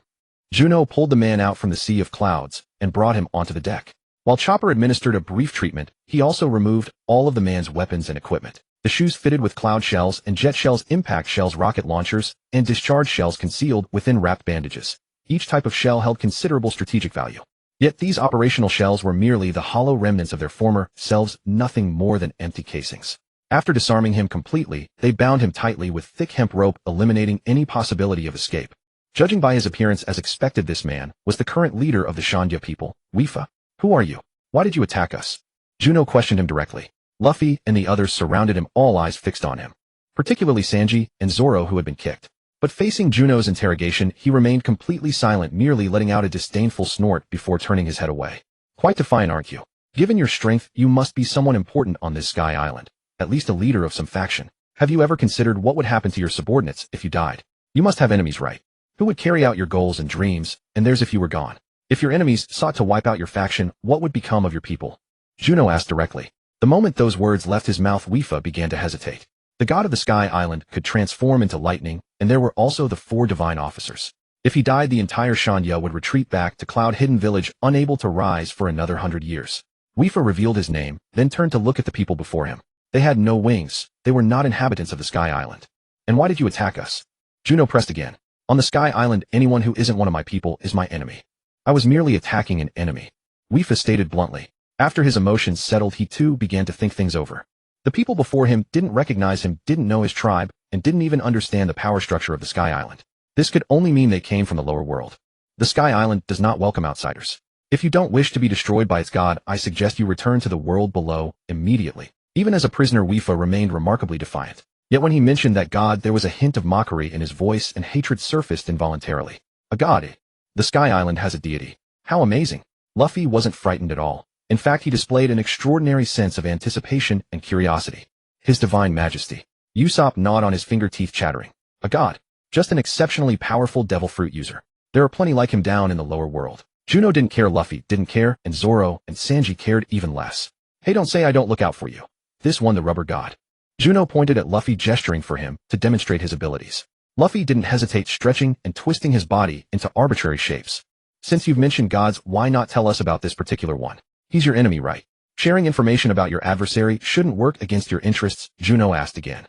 Juno pulled the man out from the sea of clouds and brought him onto the deck. While Chopper administered a brief treatment, he also removed all of the man's weapons and equipment. The shoes fitted with cloud shells and jet shells, impact shells, rocket launchers, and discharge shells concealed within wrapped bandages. Each type of shell held considerable strategic value. Yet these operational shells were merely the hollow remnants of their former selves, nothing more than empty casings. After disarming him completely, they bound him tightly with thick hemp rope, eliminating any possibility of escape. Judging by his appearance as expected, this man was the current leader of the Shandia people, Wifa. Who are you? Why did you attack us? Juno questioned him directly. Luffy and the others surrounded him, all eyes fixed on him. Particularly Sanji and Zoro, who had been kicked. But facing Juno's interrogation, he remained completely silent, merely letting out a disdainful snort before turning his head away. Quite defiant, aren't you? Given your strength, you must be someone important on this Sky Island. At least a leader of some faction. Have you ever considered what would happen to your subordinates if you died? You must have enemies, right? Who would carry out your goals and dreams, and theirs if you were gone? If your enemies sought to wipe out your faction, what would become of your people? Juno asked directly. The moment those words left his mouth, Wifa began to hesitate. The god of the Sky Island could transform into lightning, and there were also the 4 divine officers. If he died, the entire Shandia would retreat back to Cloud-Hidden Village, unable to rise for another 100 years. Wifa revealed his name, then turned to look at the people before him. They had no wings. They were not inhabitants of the Sky Island. And why did you attack us? Juno pressed again. On the Sky Island, anyone who isn't one of my people is my enemy. I was merely attacking an enemy. Wifa stated bluntly. After his emotions settled, he too began to think things over. The people before him didn't recognize him, didn't know his tribe, and didn't even understand the power structure of the Sky Island. This could only mean they came from the lower world. The Sky Island does not welcome outsiders. If you don't wish to be destroyed by its god, I suggest you return to the world below immediately. Even as a prisoner, Wifa remained remarkably defiant. Yet when he mentioned that god, there was a hint of mockery in his voice, and hatred surfaced involuntarily. A god, eh? The Sky Island has a deity. How amazing. Luffy wasn't frightened at all. In fact, he displayed an extraordinary sense of anticipation and curiosity. His divine majesty. Usopp gnawed on his finger teeth, chattering. A god. Just an exceptionally powerful devil fruit user. There are plenty like him down in the lower world. Juno didn't care, Luffy didn't care, and Zoro and Sanji cared even less. Hey, don't say I don't look out for you. This one, the rubber god. Juno pointed at Luffy, gesturing for him to demonstrate his abilities. Luffy didn't hesitate, stretching and twisting his body into arbitrary shapes. Since you've mentioned gods, why not tell us about this particular one? He's your enemy, right? Sharing information about your adversary shouldn't work against your interests, Juno asked again.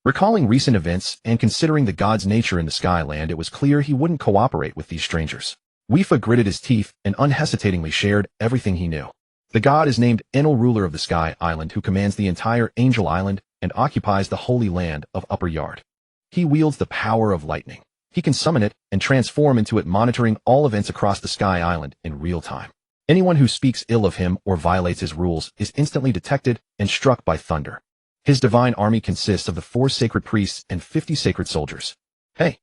Recalling recent events and considering the god's nature in the Skyland, it was clear he wouldn't cooperate with these strangers. Wifa gritted his teeth and unhesitatingly shared everything he knew. The god is named Enel, ruler of the Sky Island, who commands the entire Angel Island and occupies the holy land of Upper Yard. He wields the power of lightning. He can summon it and transform into it, monitoring all events across the Sky Island in real time. Anyone who speaks ill of him or violates his rules is instantly detected and struck by thunder. His divine army consists of the 4 sacred priests and 50 sacred soldiers. Hey.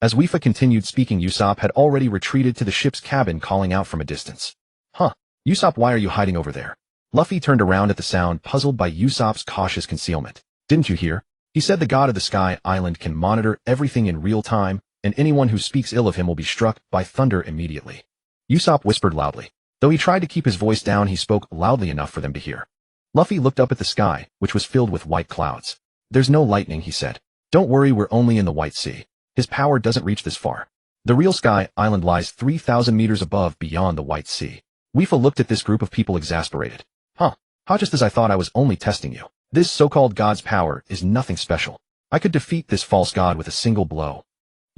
As Wifa continued speaking, Usopp had already retreated to the ship's cabin, calling out from a distance. Huh. Usopp, why are you hiding over there? Luffy turned around at the sound, puzzled by Usopp's cautious concealment. Didn't you hear? He said the god of the Sky Island can monitor everything in real time, and anyone who speaks ill of him will be struck by thunder immediately. Usopp whispered loudly. Though he tried to keep his voice down, he spoke loudly enough for them to hear. Luffy looked up at the sky, which was filled with white clouds. There's no lightning, he said. Don't worry, we're only in the White Sea. His power doesn't reach this far. The real Sky Island lies 3,000 meters above, beyond the White Sea. Wifa looked at this group of people, exasperated. Huh, just as I thought. I was only testing you. This so-called god's power is nothing special. I could defeat this false god with a single blow.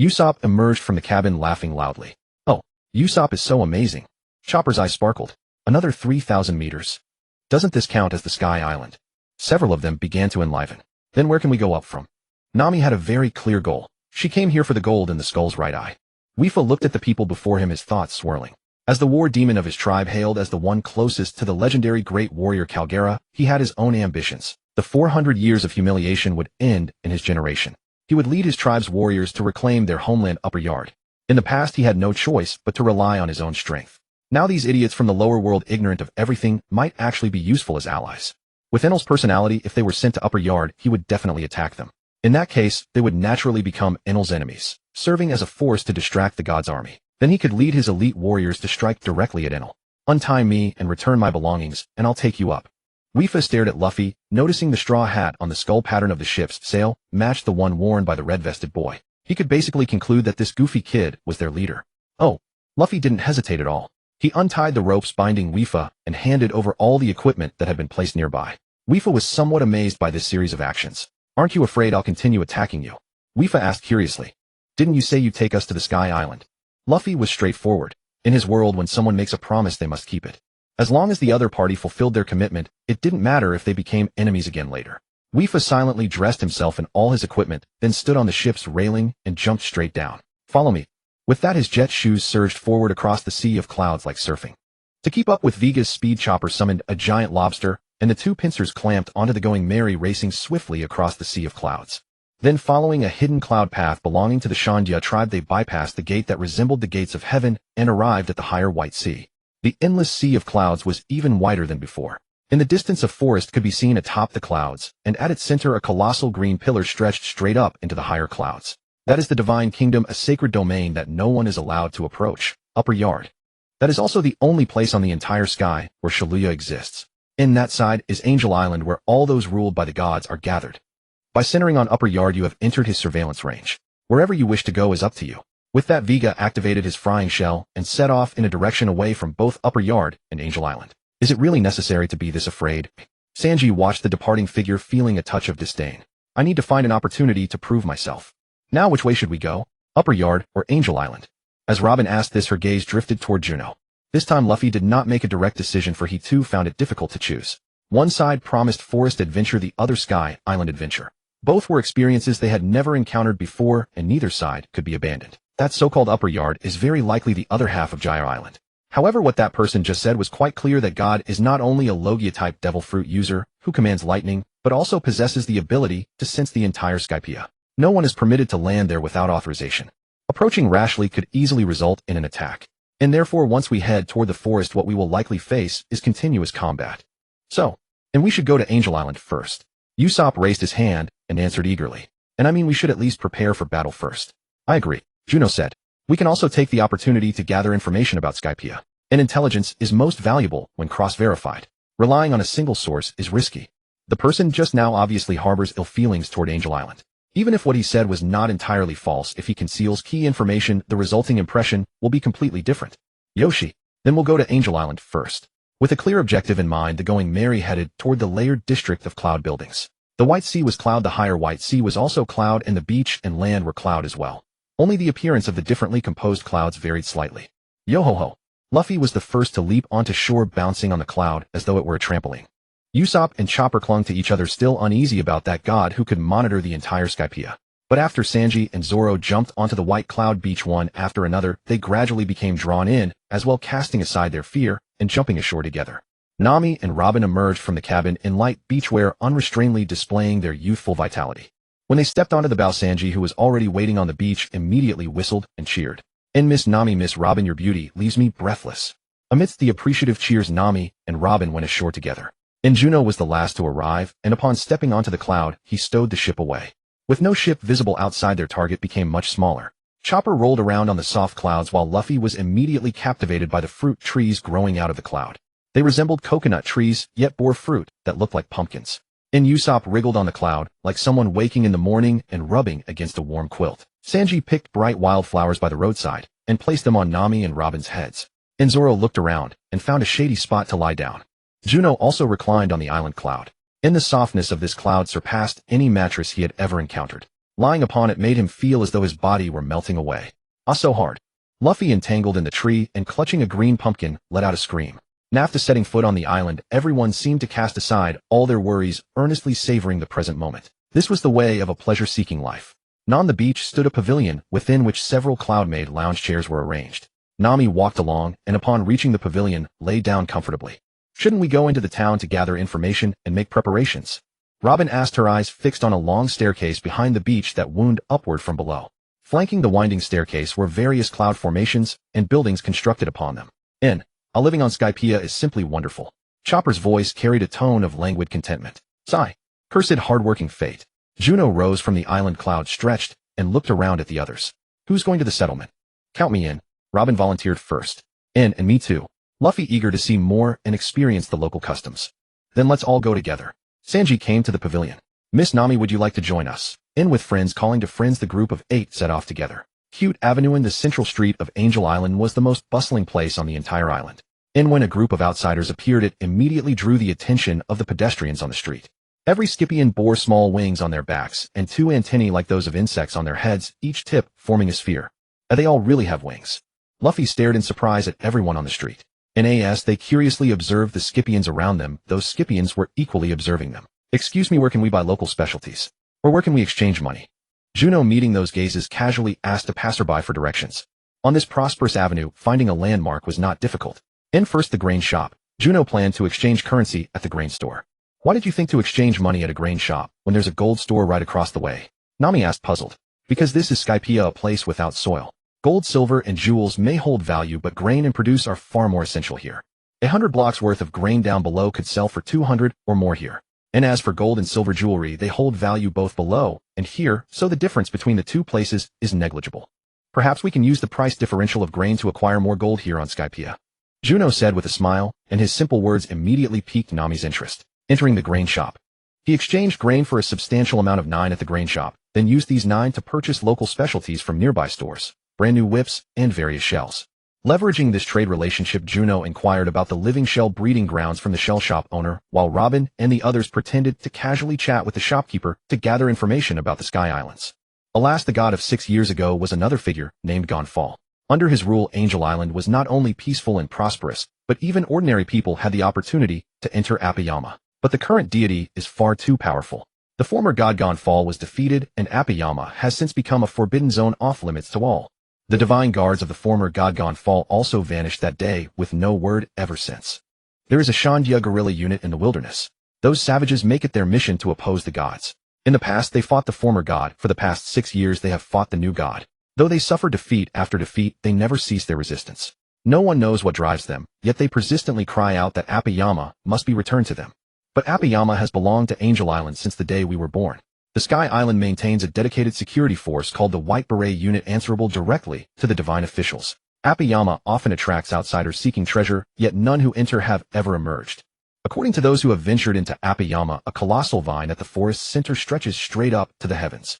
Usopp emerged from the cabin, laughing loudly. Oh, Usopp is so amazing. Chopper's eyes sparkled. Another 3,000 meters. Doesn't this count as the Sky Island? Several of them began to enliven. Then where can we go up from? Nami had a very clear goal. She came here for the gold in the skull's right eye. Wifa looked at the people before him, his thoughts swirling. As the war demon of his tribe, hailed as the one closest to the legendary great warrior Calgera, he had his own ambitions. The 400 years of humiliation would end in his generation. He would lead his tribe's warriors to reclaim their homeland, Upper Yard. In the past, he had no choice but to rely on his own strength. Now these idiots from the lower world, ignorant of everything, might actually be useful as allies. With Enel's personality, if they were sent to Upper Yard, he would definitely attack them. In that case, they would naturally become Enel's enemies, serving as a force to distract the god's army. Then he could lead his elite warriors to strike directly at Enel. Untie me and return my belongings, and I'll take you up. Weefa stared at Luffy, noticing the straw hat on the skull pattern of the ship's sail matched the one worn by the red-vested boy. He could basically conclude that this goofy kid was their leader. Oh, Luffy didn't hesitate at all. He untied the ropes binding Weefa and handed over all the equipment that had been placed nearby. Weefa was somewhat amazed by this series of actions. Aren't you afraid I'll continue attacking you? Weefa asked curiously. Didn't you say you'd take us to the Sky Island? Luffy was straightforward. In his world, when someone makes a promise, they must keep it. As long as the other party fulfilled their commitment, it didn't matter if they became enemies again later. Weefa silently dressed himself in all his equipment, then stood on the ship's railing and jumped straight down. Follow me. With that, his jet shoes surged forward across the sea of clouds like surfing. To keep up with Vega's speed, Chopper summoned a giant lobster, and the two pincers clamped onto the Going Merry, racing swiftly across the sea of clouds. Then, following a hidden cloud path belonging to the Shandia tribe, they bypassed the gate that resembled the gates of heaven and arrived at the higher White Sea. The endless sea of clouds was even wider than before. In the distance, a forest could be seen atop the clouds, and at its center a colossal green pillar stretched straight up into the higher clouds. That is the Divine Kingdom, a sacred domain that no one is allowed to approach. Upper Yard. That is also the only place on the entire sky where Shaluya exists. In that side is Angel Island, where all those ruled by the gods are gathered. By centering on Upper Yard, you have entered his surveillance range. Wherever you wish to go is up to you. With that, Vega activated his frying shell and set off in a direction away from both Upper Yard and Angel Island. Is it really necessary to be this afraid? Sanji watched the departing figure, feeling a touch of disdain. I need to find an opportunity to prove myself. Now, which way should we go? Upper Yard or Angel Island? As Robin asked this, her gaze drifted toward Juno. This time Luffy did not make a direct decision, for he too found it difficult to choose. One side promised forest adventure, the other Sky Island adventure. Both were experiences they had never encountered before, and neither side could be abandoned. That so-called Upper Yard is very likely the other half of Gyre Island. However, what that person just said was quite clear: that God is not only a Logia-type devil fruit user who commands lightning, but also possesses the ability to sense the entire Skypiea. No one is permitted to land there without authorization. Approaching rashly could easily result in an attack. And therefore, once we head toward the forest, what we will likely face is continuous combat. And we should go to Angel Island first. Usopp raised his hand and answered eagerly. And I mean, we should at least prepare for battle first. I agree, Juno said. We can also take the opportunity to gather information about Skypiea. And intelligence is most valuable when cross-verified. Relying on a single source is risky. The person just now obviously harbors ill feelings toward Angel Island. Even if what he said was not entirely false, if he conceals key information, the resulting impression will be completely different. Yoshi, then we'll go to Angel Island first. With a clear objective in mind, the Going Merry headed toward the layered district of cloud buildings. The White Sea was cloud, the higher White Sea was also cloud, and the beach and land were cloud as well. Only the appearance of the differently composed clouds varied slightly. Yo-ho-ho. Luffy was the first to leap onto shore, bouncing on the cloud as though it were a trampoline. Usopp and Chopper clung to each other, still uneasy about that god who could monitor the entire Skypiea. But after Sanji and Zoro jumped onto the white cloud beach one after another, they gradually became drawn in, as well, casting aside their fear and jumping ashore together. Nami and Robin emerged from the cabin in light beachwear, unrestrainedly displaying their youthful vitality. When they stepped onto the bow, Sanji, who was already waiting on the beach, immediately whistled and cheered. And Miss Nami, Miss Robin, your beauty leaves me breathless. Amidst the appreciative cheers, Nami and Robin went ashore together. And Juno was the last to arrive, and upon stepping onto the cloud, he stowed the ship away. With no ship visible outside, their target became much smaller. Chopper rolled around on the soft clouds, while Luffy was immediately captivated by the fruit trees growing out of the cloud. They resembled coconut trees, yet bore fruit that looked like pumpkins. And Usopp wriggled on the cloud, like someone waking in the morning and rubbing against a warm quilt. Sanji picked bright wildflowers by the roadside, and placed them on Nami and Robin's heads. And Zoro looked around, and found a shady spot to lie down. Juno also reclined on the island cloud. And the softness of this cloud surpassed any mattress he had ever encountered. Lying upon it made him feel as though his body were melting away. Ah, so hard. Luffy, entangled in the tree and clutching a green pumpkin, let out a scream. And after setting foot on the island, everyone seemed to cast aside all their worries, earnestly savoring the present moment. This was the way of a pleasure-seeking life. On the beach stood a pavilion, within which several cloud-made lounge chairs were arranged. Nami walked along, and upon reaching the pavilion, lay down comfortably. Shouldn't we go into the town to gather information and make preparations? Robin asked, her eyes fixed on a long staircase behind the beach that wound upward from below. Flanking the winding staircase were various cloud formations and buildings constructed upon them. Living on Skypiea is simply wonderful. Chopper's voice carried a tone of languid contentment. Sigh. Cursed hard-working fate. Juno rose from the island cloud, stretched, and looked around at the others. Who's going to the settlement? Count me in. Robin volunteered first. And me too. Luffy eager to see more and experience the local customs. Then let's all go together. Sanji came to the pavilion. Miss Nami, would you like to join us? In with friends calling to friends, the group of 8 set off together. Cute Avenue in the central street of Angel Island was the most bustling place on the entire island. And when a group of outsiders appeared, it immediately drew the attention of the pedestrians on the street. Every Scythian bore small wings on their backs and 2 antennae like those of insects on their heads, each tip forming a sphere. And they all really have wings. Luffy stared in surprise at everyone on the street. In as they curiously observed the Scythians around them, those Scythians were equally observing them. Excuse me, where can we buy local specialties? Or where can we exchange money? Juno, meeting those gazes, casually asked a passerby for directions. On this prosperous avenue, finding a landmark was not difficult. In first the grain shop, Juno planned to exchange currency at the grain store. Why did you think to exchange money at a grain shop when there's a gold store right across the way? Nami asked, puzzled. Because this is Skypiea, a place without soil. Gold, silver, and jewels may hold value, but grain and produce are far more essential here. 100 blocks worth of grain down below could sell for 200 or more here. And as for gold and silver jewelry, they hold value both below and here, so the difference between the two places is negligible. Perhaps we can use the price differential of grain to acquire more gold here on Skypiea. Juno said with a smile, and his simple words immediately piqued Nami's interest. Entering the grain shop, he exchanged grain for a substantial amount of 9 at the grain shop, then used these 9 to purchase local specialties from nearby stores, brand new whips, and various shells. Leveraging this trade relationship, Juno inquired about the living shell breeding grounds from the shell shop owner, while Robin and the others pretended to casually chat with the shopkeeper to gather information about the Sky Islands. Alas, the god of 6 years ago was another figure named Gonfall. Under his rule, Angel Island was not only peaceful and prosperous, but even ordinary people had the opportunity to enter Apayama. But the current deity is far too powerful. The former god Gonfall was defeated, and Apayama has since become a forbidden zone off-limits to all. The divine guards of the former god Gonfall also vanished that day, with no word ever since. There is a Shandya guerrilla unit in the wilderness. Those savages make it their mission to oppose the gods. In the past, they fought the former god. For the past 6 years, they have fought the new god. Though they suffer defeat after defeat, they never cease their resistance. No one knows what drives them, yet they persistently cry out that Apayama must be returned to them. But Apayama has belonged to Angel Island since the day we were born. The Sky Island maintains a dedicated security force called the White Beret Unit, answerable directly to the divine officials. Apayama often attracts outsiders seeking treasure, yet none who enter have ever emerged. According to those who have ventured into Apayama, a colossal vine at the forest's center stretches straight up to the heavens.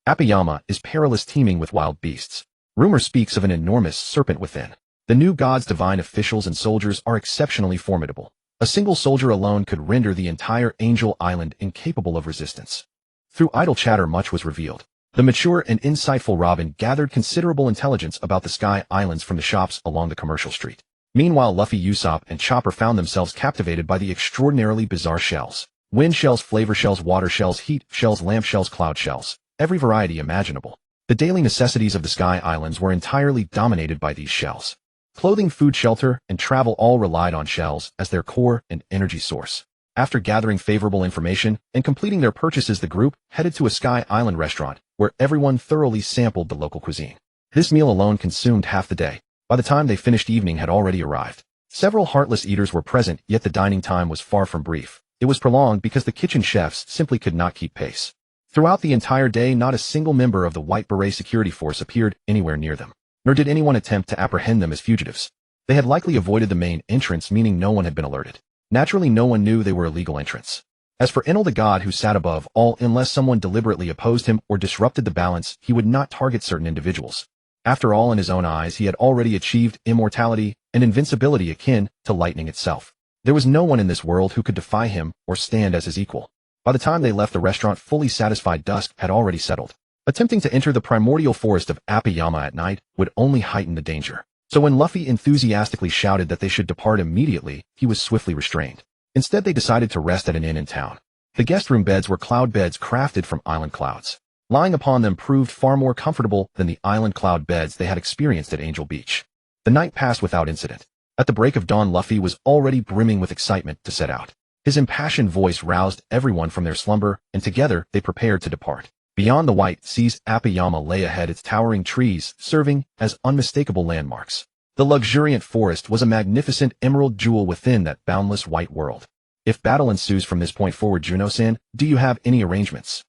Apayama is perilous, teeming with wild beasts. Rumor speaks of an enormous serpent within. The new god's divine officials and soldiers are exceptionally formidable. A single soldier alone could render the entire Angel Island incapable of resistance. Through idle chatter, much was revealed. The mature and insightful Robin gathered considerable intelligence about the Sky Islands from the shops along the commercial street. Meanwhile, Luffy, Usopp, and Chopper found themselves captivated by the extraordinarily bizarre shells. Wind shells, flavor shells, water shells, heat shells, lamp shells, cloud shells. Every variety imaginable. The daily necessities of the Sky Islands were entirely dominated by these shells. Clothing, food, shelter, and travel all relied on shells as their core and energy source. After gathering favorable information and completing their purchases, the group headed to a Sky Island restaurant, where everyone thoroughly sampled the local cuisine. This meal alone consumed half the day. By the time they finished, evening had already arrived. Several heartless eaters were present, yet the dining time was far from brief. It was prolonged because the kitchen chefs simply could not keep pace. Throughout the entire day, not a single member of the White Beret security force appeared anywhere near them, nor did anyone attempt to apprehend them as fugitives. They had likely avoided the main entrance, meaning no one had been alerted. Naturally, no one knew they were illegal entrants. As for Enel, the god who sat above all, unless someone deliberately opposed him or disrupted the balance, he would not target certain individuals. After all, in his own eyes, he had already achieved immortality and invincibility akin to lightning itself. There was no one in this world who could defy him or stand as his equal. By the time they left the restaurant, fully satisfied, dusk had already settled. Attempting to enter the primordial forest of Apayama at night would only heighten the danger. So when Luffy enthusiastically shouted that they should depart immediately, he was swiftly restrained. Instead, they decided to rest at an inn in town. The guest room beds were cloud beds crafted from island clouds. Lying upon them proved far more comfortable than the island cloud beds they had experienced at Angel Beach. The night passed without incident. At the break of dawn, Luffy was already brimming with excitement to set out. His impassioned voice roused everyone from their slumber, and together they prepared to depart. Beyond the white seas, Apayama lay ahead, its towering trees serving as unmistakable landmarks. The luxuriant forest was a magnificent emerald jewel within that boundless white world. If battle ensues from this point forward, Juno-san, do you have any arrangements?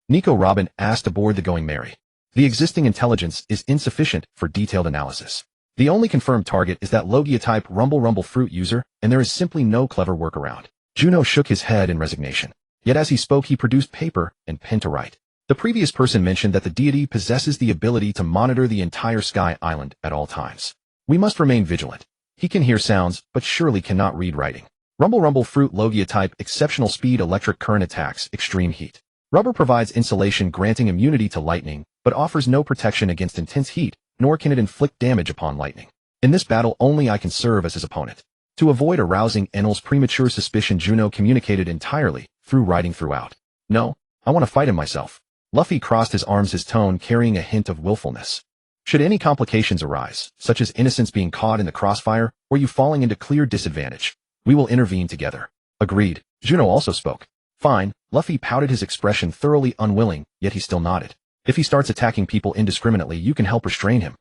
Nico Robin asked aboard the Going Merry. The existing intelligence is insufficient for detailed analysis. The only confirmed target is that Logia-type Rumble fruit user, and there is simply no clever workaround. Juno shook his head in resignation. Yet as he spoke he produced paper and pen to write. The previous person mentioned that the deity possesses the ability to monitor the entire Sky Island at all times. We must remain vigilant. He can hear sounds, but surely cannot read writing. Rumble fruit Logia-type exceptional speed electric current attacks extreme heat. Rubber provides insulation granting immunity to lightning, but offers no protection against intense heat, nor can it inflict damage upon lightning. In this battle only I can serve as his opponent. To avoid arousing Enel's premature suspicion, Juno communicated entirely, through writing throughout. No, I want to fight him myself. Luffy crossed his arms, his tone carrying a hint of willfulness. Should any complications arise, such as innocents being caught in the crossfire, or you falling into clear disadvantage, we will intervene together. Agreed. Juno also spoke. Fine. Luffy pouted, his expression thoroughly unwilling, yet he still nodded. If he starts attacking people indiscriminately, you can help restrain him.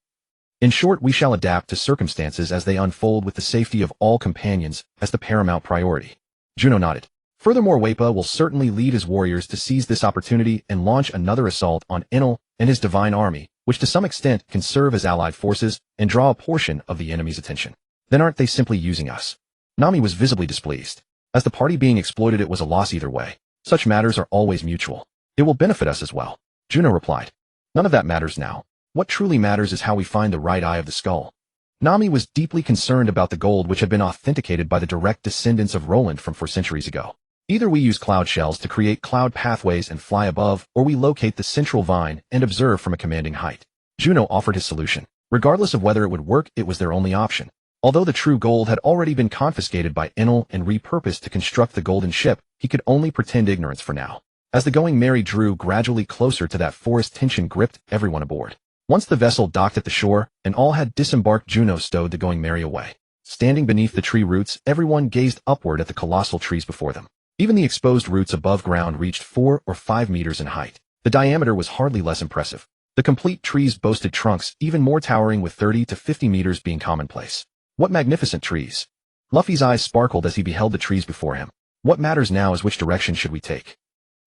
In short, we shall adapt to circumstances as they unfold with the safety of all companions as the paramount priority. Juno nodded. Furthermore, Wappa will certainly lead his warriors to seize this opportunity and launch another assault on Enel and his divine army, which to some extent can serve as allied forces and draw a portion of the enemy's attention. Then aren't they simply using us? Nami was visibly displeased. As the party being exploited, it was a loss either way. Such matters are always mutual. It will benefit us as well. Juno replied. None of that matters now. What truly matters is how we find the right eye of the skull. Nami was deeply concerned about the gold which had been authenticated by the direct descendants of Roland from 4 centuries ago. Either we use cloud shells to create cloud pathways and fly above, or we locate the central vine and observe from a commanding height. Juno offered his solution. Regardless of whether it would work, it was their only option. Although the true gold had already been confiscated by Enel and repurposed to construct the golden ship, he could only pretend ignorance for now. As the Going Merry drew gradually closer to that forest, tension gripped everyone aboard. Once the vessel docked at the shore, and all had disembarked, Juno stowed the Going Merry away. Standing beneath the tree roots, everyone gazed upward at the colossal trees before them. Even the exposed roots above ground reached 4 or 5 meters in height. The diameter was hardly less impressive. The complete trees boasted trunks even more towering, with 30 to 50 meters being commonplace. What magnificent trees! Luffy's eyes sparkled as he beheld the trees before him. What matters now is which direction should we take.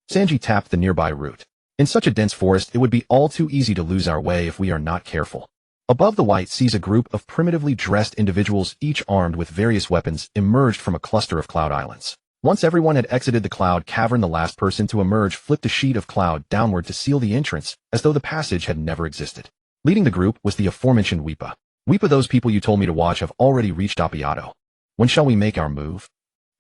Sanji tapped the nearby route. In such a dense forest, it would be all too easy to lose our way if we are not careful. Above the white seas, a group of primitively dressed individuals, each armed with various weapons, emerged from a cluster of cloud islands. Once everyone had exited the cloud cavern, the last person to emerge flipped a sheet of cloud downward to seal the entrance, as though the passage had never existed. Leading the group was the aforementioned Wappa. Wappa, those people you told me to watch have already reached Appiato. When shall we make our move?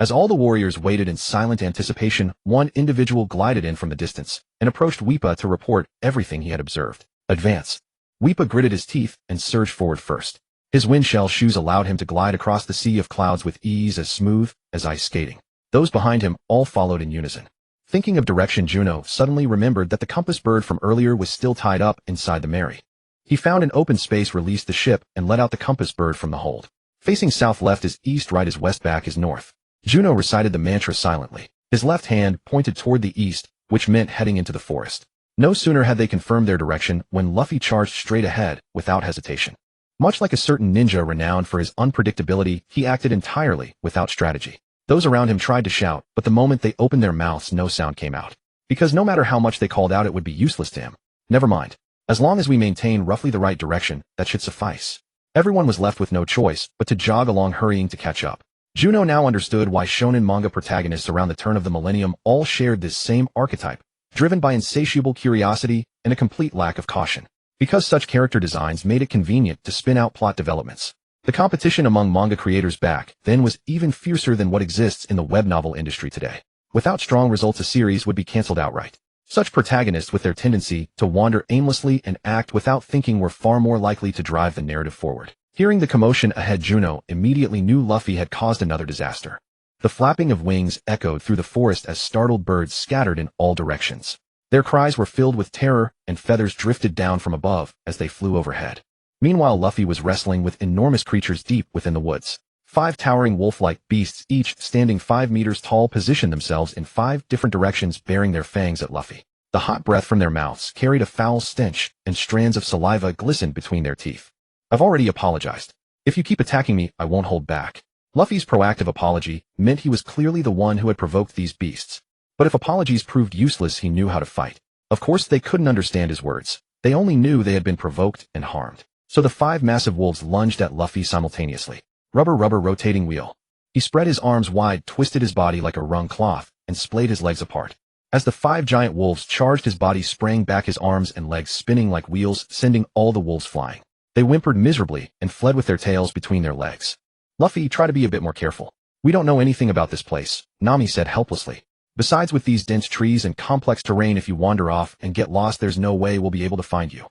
As all the warriors waited in silent anticipation, one individual glided in from the distance and approached Wappa to report everything he had observed. Advance. Wappa gritted his teeth and surged forward first. His windshell shoes allowed him to glide across the sea of clouds with ease as smooth as ice skating. Those behind him all followed in unison. Thinking of direction, Juno suddenly remembered that the compass bird from earlier was still tied up inside the Mary. He found an open space, released the ship, and let out the compass bird from the hold. Facing south, left is east, right is west, back is north. Juno recited the mantra silently. His left hand pointed toward the east, which meant heading into the forest. No sooner had they confirmed their direction when Luffy charged straight ahead, without hesitation. Much like a certain ninja renowned for his unpredictability, he acted entirely without strategy. Those around him tried to shout, but the moment they opened their mouths, no sound came out. Because no matter how much they called out, it would be useless to him. Never mind. As long as we maintain roughly the right direction, that should suffice. Everyone was left with no choice but to jog along, hurrying to catch up. Juno now understood why shonen manga protagonists around the turn of the millennium all shared this same archetype, driven by insatiable curiosity and a complete lack of caution. Because such character designs made it convenient to spin out plot developments. The competition among manga creators back then was even fiercer than what exists in the web novel industry today. Without strong results, a series would be cancelled outright. Such protagonists, with their tendency to wander aimlessly and act without thinking, were far more likely to drive the narrative forward. Hearing the commotion ahead, Juno immediately knew Luffy had caused another disaster. The flapping of wings echoed through the forest as startled birds scattered in all directions. Their cries were filled with terror, and feathers drifted down from above as they flew overhead. Meanwhile, Luffy was wrestling with enormous creatures deep within the woods. 5 towering wolf-like beasts, each standing 5 meters tall, positioned themselves in 5 different directions, bearing their fangs at Luffy. The hot breath from their mouths carried a foul stench, and strands of saliva glistened between their teeth. I've already apologized. If you keep attacking me, I won't hold back. Luffy's proactive apology meant he was clearly the one who had provoked these beasts. But if apologies proved useless, he knew how to fight. Of course, they couldn't understand his words. They only knew they had been provoked and harmed. So the 5 massive wolves lunged at Luffy simultaneously. Rubber rotating wheel. He spread his arms wide, twisted his body like a wrung cloth, and splayed his legs apart. As the 5 giant wolves charged, his body sprang back, his arms and legs spinning like wheels, sending all the wolves flying. They whimpered miserably and fled with their tails between their legs. Luffy, try to be a bit more careful. We don't know anything about this place, Nami said helplessly. Besides, with these dense trees and complex terrain, if you wander off and get lost, there's no way we'll be able to find you.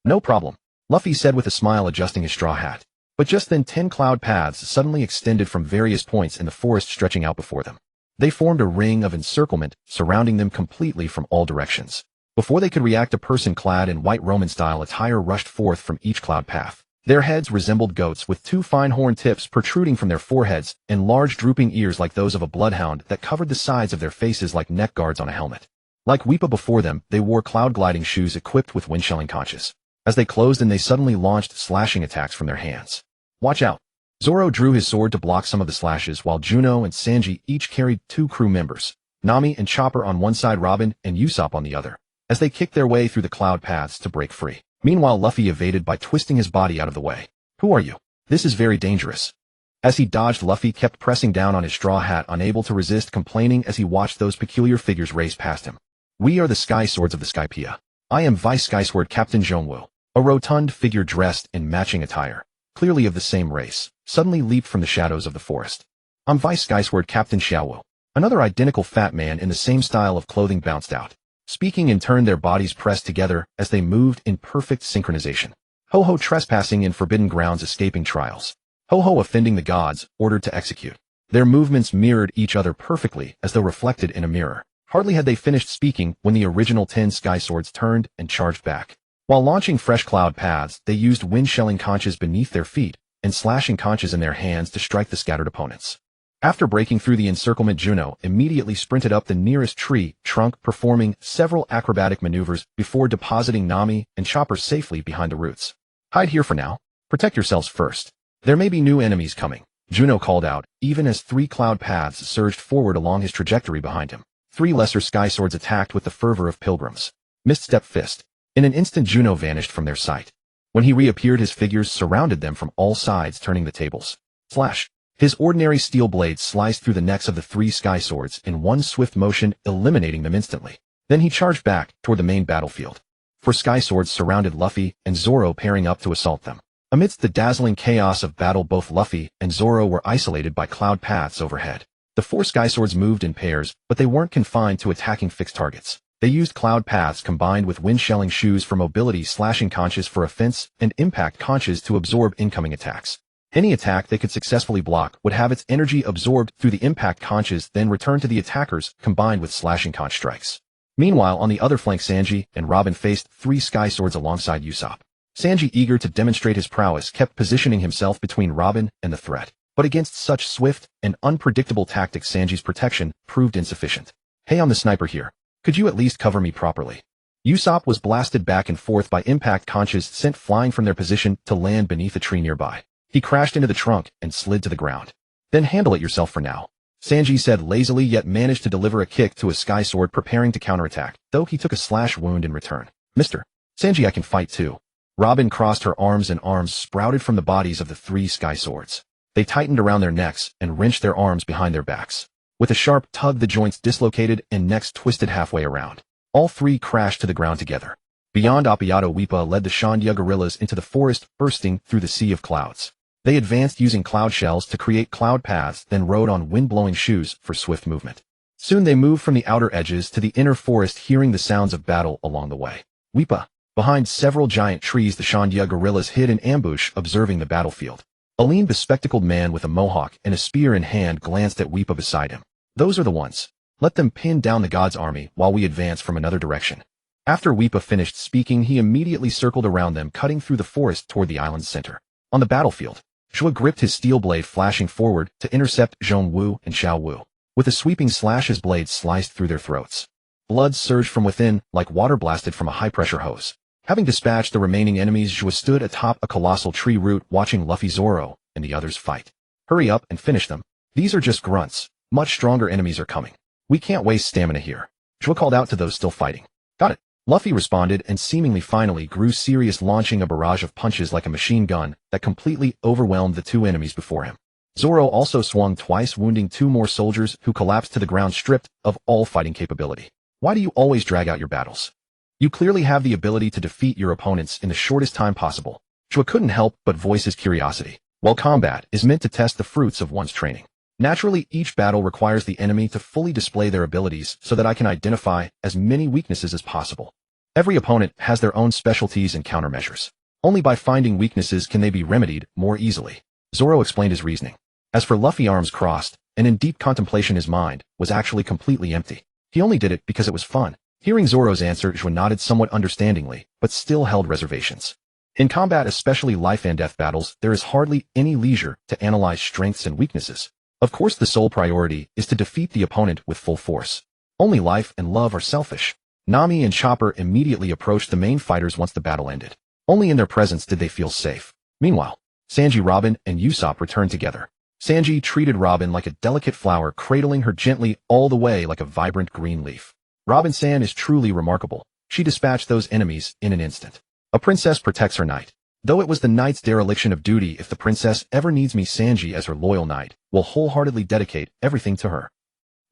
No problem, Luffy said with a smile, adjusting his straw hat. But just then 10 cloud paths suddenly extended from various points in the forest, stretching out before them. They formed a ring of encirclement, surrounding them completely from all directions. Before they could react, a person clad in white Roman-style attire rushed forth from each cloud path. Their heads resembled goats, with 2 fine horn tips protruding from their foreheads, and large drooping ears like those of a bloodhound that covered the sides of their faces like neck guards on a helmet. Like Weepa before them, they wore cloud-gliding shoes equipped with wind-shelling conches. As they closed in, they suddenly launched slashing attacks from their hands. Watch out! Zoro drew his sword to block some of the slashes, while Juno and Sanji each carried 2 crew members, Nami and Chopper on one side, Robin and Usopp on the other, as they kicked their way through the cloud paths to break free. Meanwhile, Luffy evaded by twisting his body out of the way. Who are you? This is very dangerous. As he dodged, Luffy kept pressing down on his straw hat, unable to resist complaining as he watched those peculiar figures race past him. We are the Sky Swords of the Skypiea. I am Vice Skysword Captain Zhongwu. A rotund figure dressed in matching attire, clearly of the same race, suddenly leaped from the shadows of the forest. I'm Vice Skysword Captain Xiaowu. Another identical fat man in the same style of clothing bounced out, speaking in turn, their bodies pressed together as they moved in perfect synchronization. Ho-Ho trespassing in forbidden grounds, escaping trials. Ho-Ho offending the gods, ordered to execute. Their movements mirrored each other perfectly as though reflected in a mirror. Hardly had they finished speaking when the original 10 Sky Swords turned and charged back. While launching fresh cloud paths, they used wind-shelling conches beneath their feet and slashing conches in their hands to strike the scattered opponents. After breaking through the encirclement, Juno immediately sprinted up the nearest tree trunk, performing several acrobatic maneuvers before depositing Nami and Chopper safely behind the roots. Hide here for now. Protect yourselves first. There may be new enemies coming, Juno called out, even as 3 cloud paths surged forward along his trajectory behind him. 3 lesser Sky Swords attacked with the fervor of pilgrims. Misstep fist. In an instant, Juno vanished from their sight. When he reappeared, his figures surrounded them from all sides, turning the tables. Slash. His ordinary steel blade sliced through the necks of the 3 Sky Swords in one swift motion, eliminating them instantly. Then he charged back toward the main battlefield. 4 Sky Swords surrounded Luffy and Zoro, pairing up to assault them. Amidst the dazzling chaos of battle, both Luffy and Zoro were isolated by cloud paths overhead. The 4 Sky Swords moved in pairs, but they weren't confined to attacking fixed targets. They used cloud paths combined with wind-shelling shoes for mobility, slashing conches for offense, and impact conches to absorb incoming attacks. Any attack they could successfully block would have its energy absorbed through the impact conches, then return to the attackers, combined with slashing conch strikes. Meanwhile, on the other flank, Sanji and Robin faced 3 Sky Swords alongside Usopp. Sanji, eager to demonstrate his prowess, kept positioning himself between Robin and the threat. But against such swift and unpredictable tactics, Sanji's protection proved insufficient. Hey, I'm the sniper here. Could you at least cover me properly? Usopp was blasted back and forth by impact conches sent flying from their position to land beneath a tree nearby. He crashed into the trunk and slid to the ground. Then handle it yourself for now, Sanji said lazily, yet managed to deliver a kick to a Sky Sword preparing to counterattack, though he took a slash wound in return. Mr. Sanji, I can fight too. Robin crossed her arms and arms sprouted from the bodies of the 3 Sky Swords. They tightened around their necks and wrenched their arms behind their backs. With a sharp tug, the joints dislocated and necks twisted halfway around. All 3 crashed to the ground together. Beyond Appiato, Weepa led the Shandia gorillas into the forest, bursting through the sea of clouds. They advanced using cloud shells to create cloud paths, then rode on wind-blowing shoes for swift movement. Soon they moved from the outer edges to the inner forest, hearing the sounds of battle along the way. Weepa. Behind several giant trees, the Shandia gorillas hid in ambush, observing the battlefield. A lean, bespectacled man with a mohawk and a spear in hand glanced at Weepa beside him. Those are the ones. Let them pin down the god's army while we advance from another direction. After Weepa finished speaking, he immediately circled around them, cutting through the forest toward the island's center. On the battlefield, Zhua gripped his steel blade, flashing forward to intercept Zhongwu and Xiaowu. With a sweeping slash, his blade sliced through their throats. Blood surged from within, like water blasted from a high-pressure hose. Having dispatched the remaining enemies, Zhua stood atop a colossal tree root, watching Luffy, Zoro, and the others fight. Hurry up and finish them. These are just grunts. Much stronger enemies are coming. We can't waste stamina here. Zhua called out to those still fighting. Got it. Luffy responded and seemingly finally grew serious, launching a barrage of punches like a machine gun that completely overwhelmed the two enemies before him. Zoro also swung twice, wounding two more soldiers who collapsed to the ground, stripped of all fighting capability. Why do you always drag out your battles? You clearly have the ability to defeat your opponents in the shortest time possible. Juno couldn't help but voice his curiosity. While combat is meant to test the fruits of one's training, naturally each battle requires the enemy to fully display their abilities so that I can identify as many weaknesses as possible. Every opponent has their own specialties and countermeasures. Only by finding weaknesses can they be remedied more easily. Zoro explained his reasoning. As for Luffy, arms crossed, and in deep contemplation, his mind was actually completely empty. He only did it because it was fun. Hearing Zoro's answer, Juno nodded somewhat understandingly, but still held reservations. In combat, especially life and death battles, there is hardly any leisure to analyze strengths and weaknesses. Of course, the sole priority is to defeat the opponent with full force. Only life and love are selfish. Nami and Chopper immediately approached the main fighters once the battle ended. Only in their presence did they feel safe. Meanwhile, Sanji, Robin, and Usopp returned together. Sanji treated Robin like a delicate flower, cradling her gently all the way like a vibrant green leaf. Robin-san is truly remarkable. She dispatched those enemies in an instant. A princess protects her knight. Though it was the knight's dereliction of duty, if the princess ever needs me, Sanji, as her loyal knight, will wholeheartedly dedicate everything to her.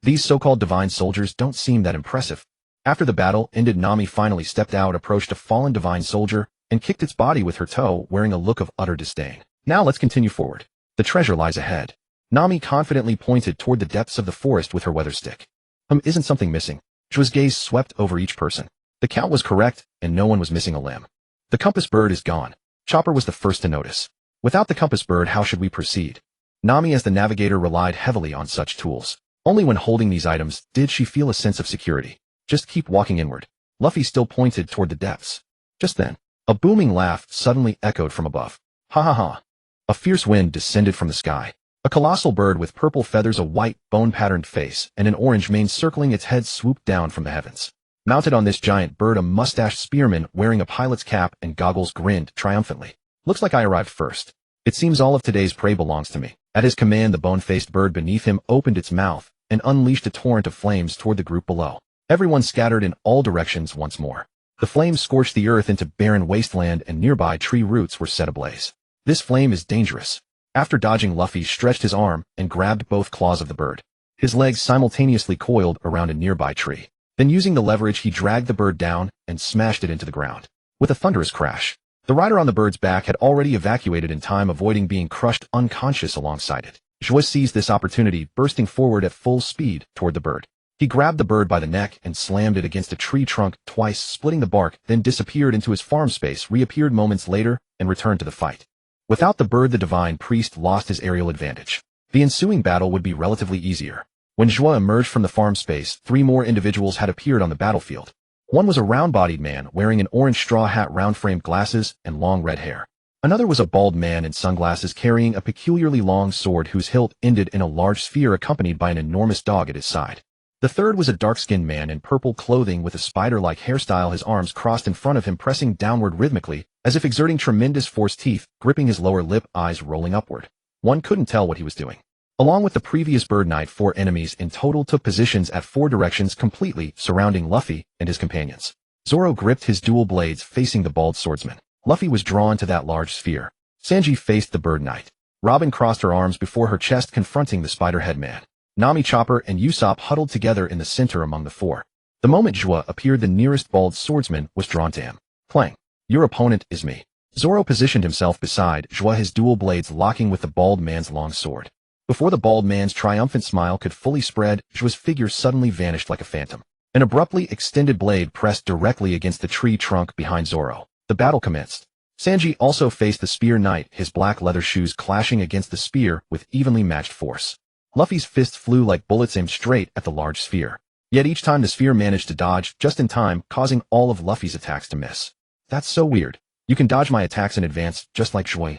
These so-called divine soldiers don't seem that impressive. After the battle ended, Nami finally stepped out, approached a fallen divine soldier, and kicked its body with her toe, wearing a look of utter disdain. Now let's continue forward. The treasure lies ahead. Nami confidently pointed toward the depths of the forest with her weather stick. Isn't something missing? Juno's gaze swept over each person. The count was correct, and no one was missing a limb. The compass bird is gone. Chopper was the first to notice. Without the compass bird, how should we proceed? Nami, as the navigator, relied heavily on such tools. Only when holding these items did she feel a sense of security. Just keep walking inward. Luffy still pointed toward the depths. Just then, a booming laugh suddenly echoed from above. Ha ha ha. A fierce wind descended from the sky. A colossal bird with purple feathers, a white, bone-patterned face, and an orange mane circling its head swooped down from the heavens. Mounted on this giant bird, a mustached spearman wearing a pilot's cap and goggles grinned triumphantly. Looks like I arrived first. It seems all of today's prey belongs to me. At his command, the bone-faced bird beneath him opened its mouth and unleashed a torrent of flames toward the group below. Everyone scattered in all directions once more. The flames scorched the earth into barren wasteland, and nearby tree roots were set ablaze. This flame is dangerous. After dodging, Luffy stretched his arm and grabbed both claws of the bird. His legs simultaneously coiled around a nearby tree. Then, using the leverage, he dragged the bird down and smashed it into the ground. With a thunderous crash, the rider on the bird's back had already evacuated in time, avoiding being crushed unconscious alongside it. Juno seized this opportunity, bursting forward at full speed toward the bird. He grabbed the bird by the neck and slammed it against a tree trunk twice, splitting the bark, then disappeared into his farm space, reappeared moments later, and returned to the fight. Without the bird, the divine priest lost his aerial advantage. The ensuing battle would be relatively easier. When Juno emerged from the farm space, 3 more individuals had appeared on the battlefield. One was a round-bodied man wearing an orange straw hat, round-framed glasses, and long red hair. Another was a bald man in sunglasses carrying a peculiarly long sword whose hilt ended in a large sphere, accompanied by an enormous dog at his side. The third was a dark-skinned man in purple clothing with a spider-like hairstyle, his arms crossed in front of him, pressing downward rhythmically, as if exerting tremendous force, teeth gripping his lower lip, eyes rolling upward. One couldn't tell what he was doing. Along with the previous bird knight, 4 enemies in total took positions at 4 directions, completely surrounding Luffy and his companions. Zoro gripped his dual blades, facing the bald swordsman. Luffy was drawn to that large sphere. Sanji faced the bird knight. Robin crossed her arms before her chest, confronting the spider-head man. Nami, Chopper, and Usopp huddled together in the center among the 4. The moment Juno appeared, the nearest bald swordsman was drawn to him. Clang. Your opponent is me. Zoro positioned himself beside Juno, his dual blades locking with the bald man's long sword. Before the bald man's triumphant smile could fully spread, Juno's figure suddenly vanished like a phantom. An abruptly extended blade pressed directly against the tree trunk behind Zoro. The battle commenced. Sanji also faced the spear knight, his black leather shoes clashing against the spear with evenly matched force. Luffy's fists flew like bullets aimed straight at the large sphere. Yet each time the sphere managed to dodge just in time, causing all of Luffy's attacks to miss. That's so weird. You can dodge my attacks in advance, just like Juno.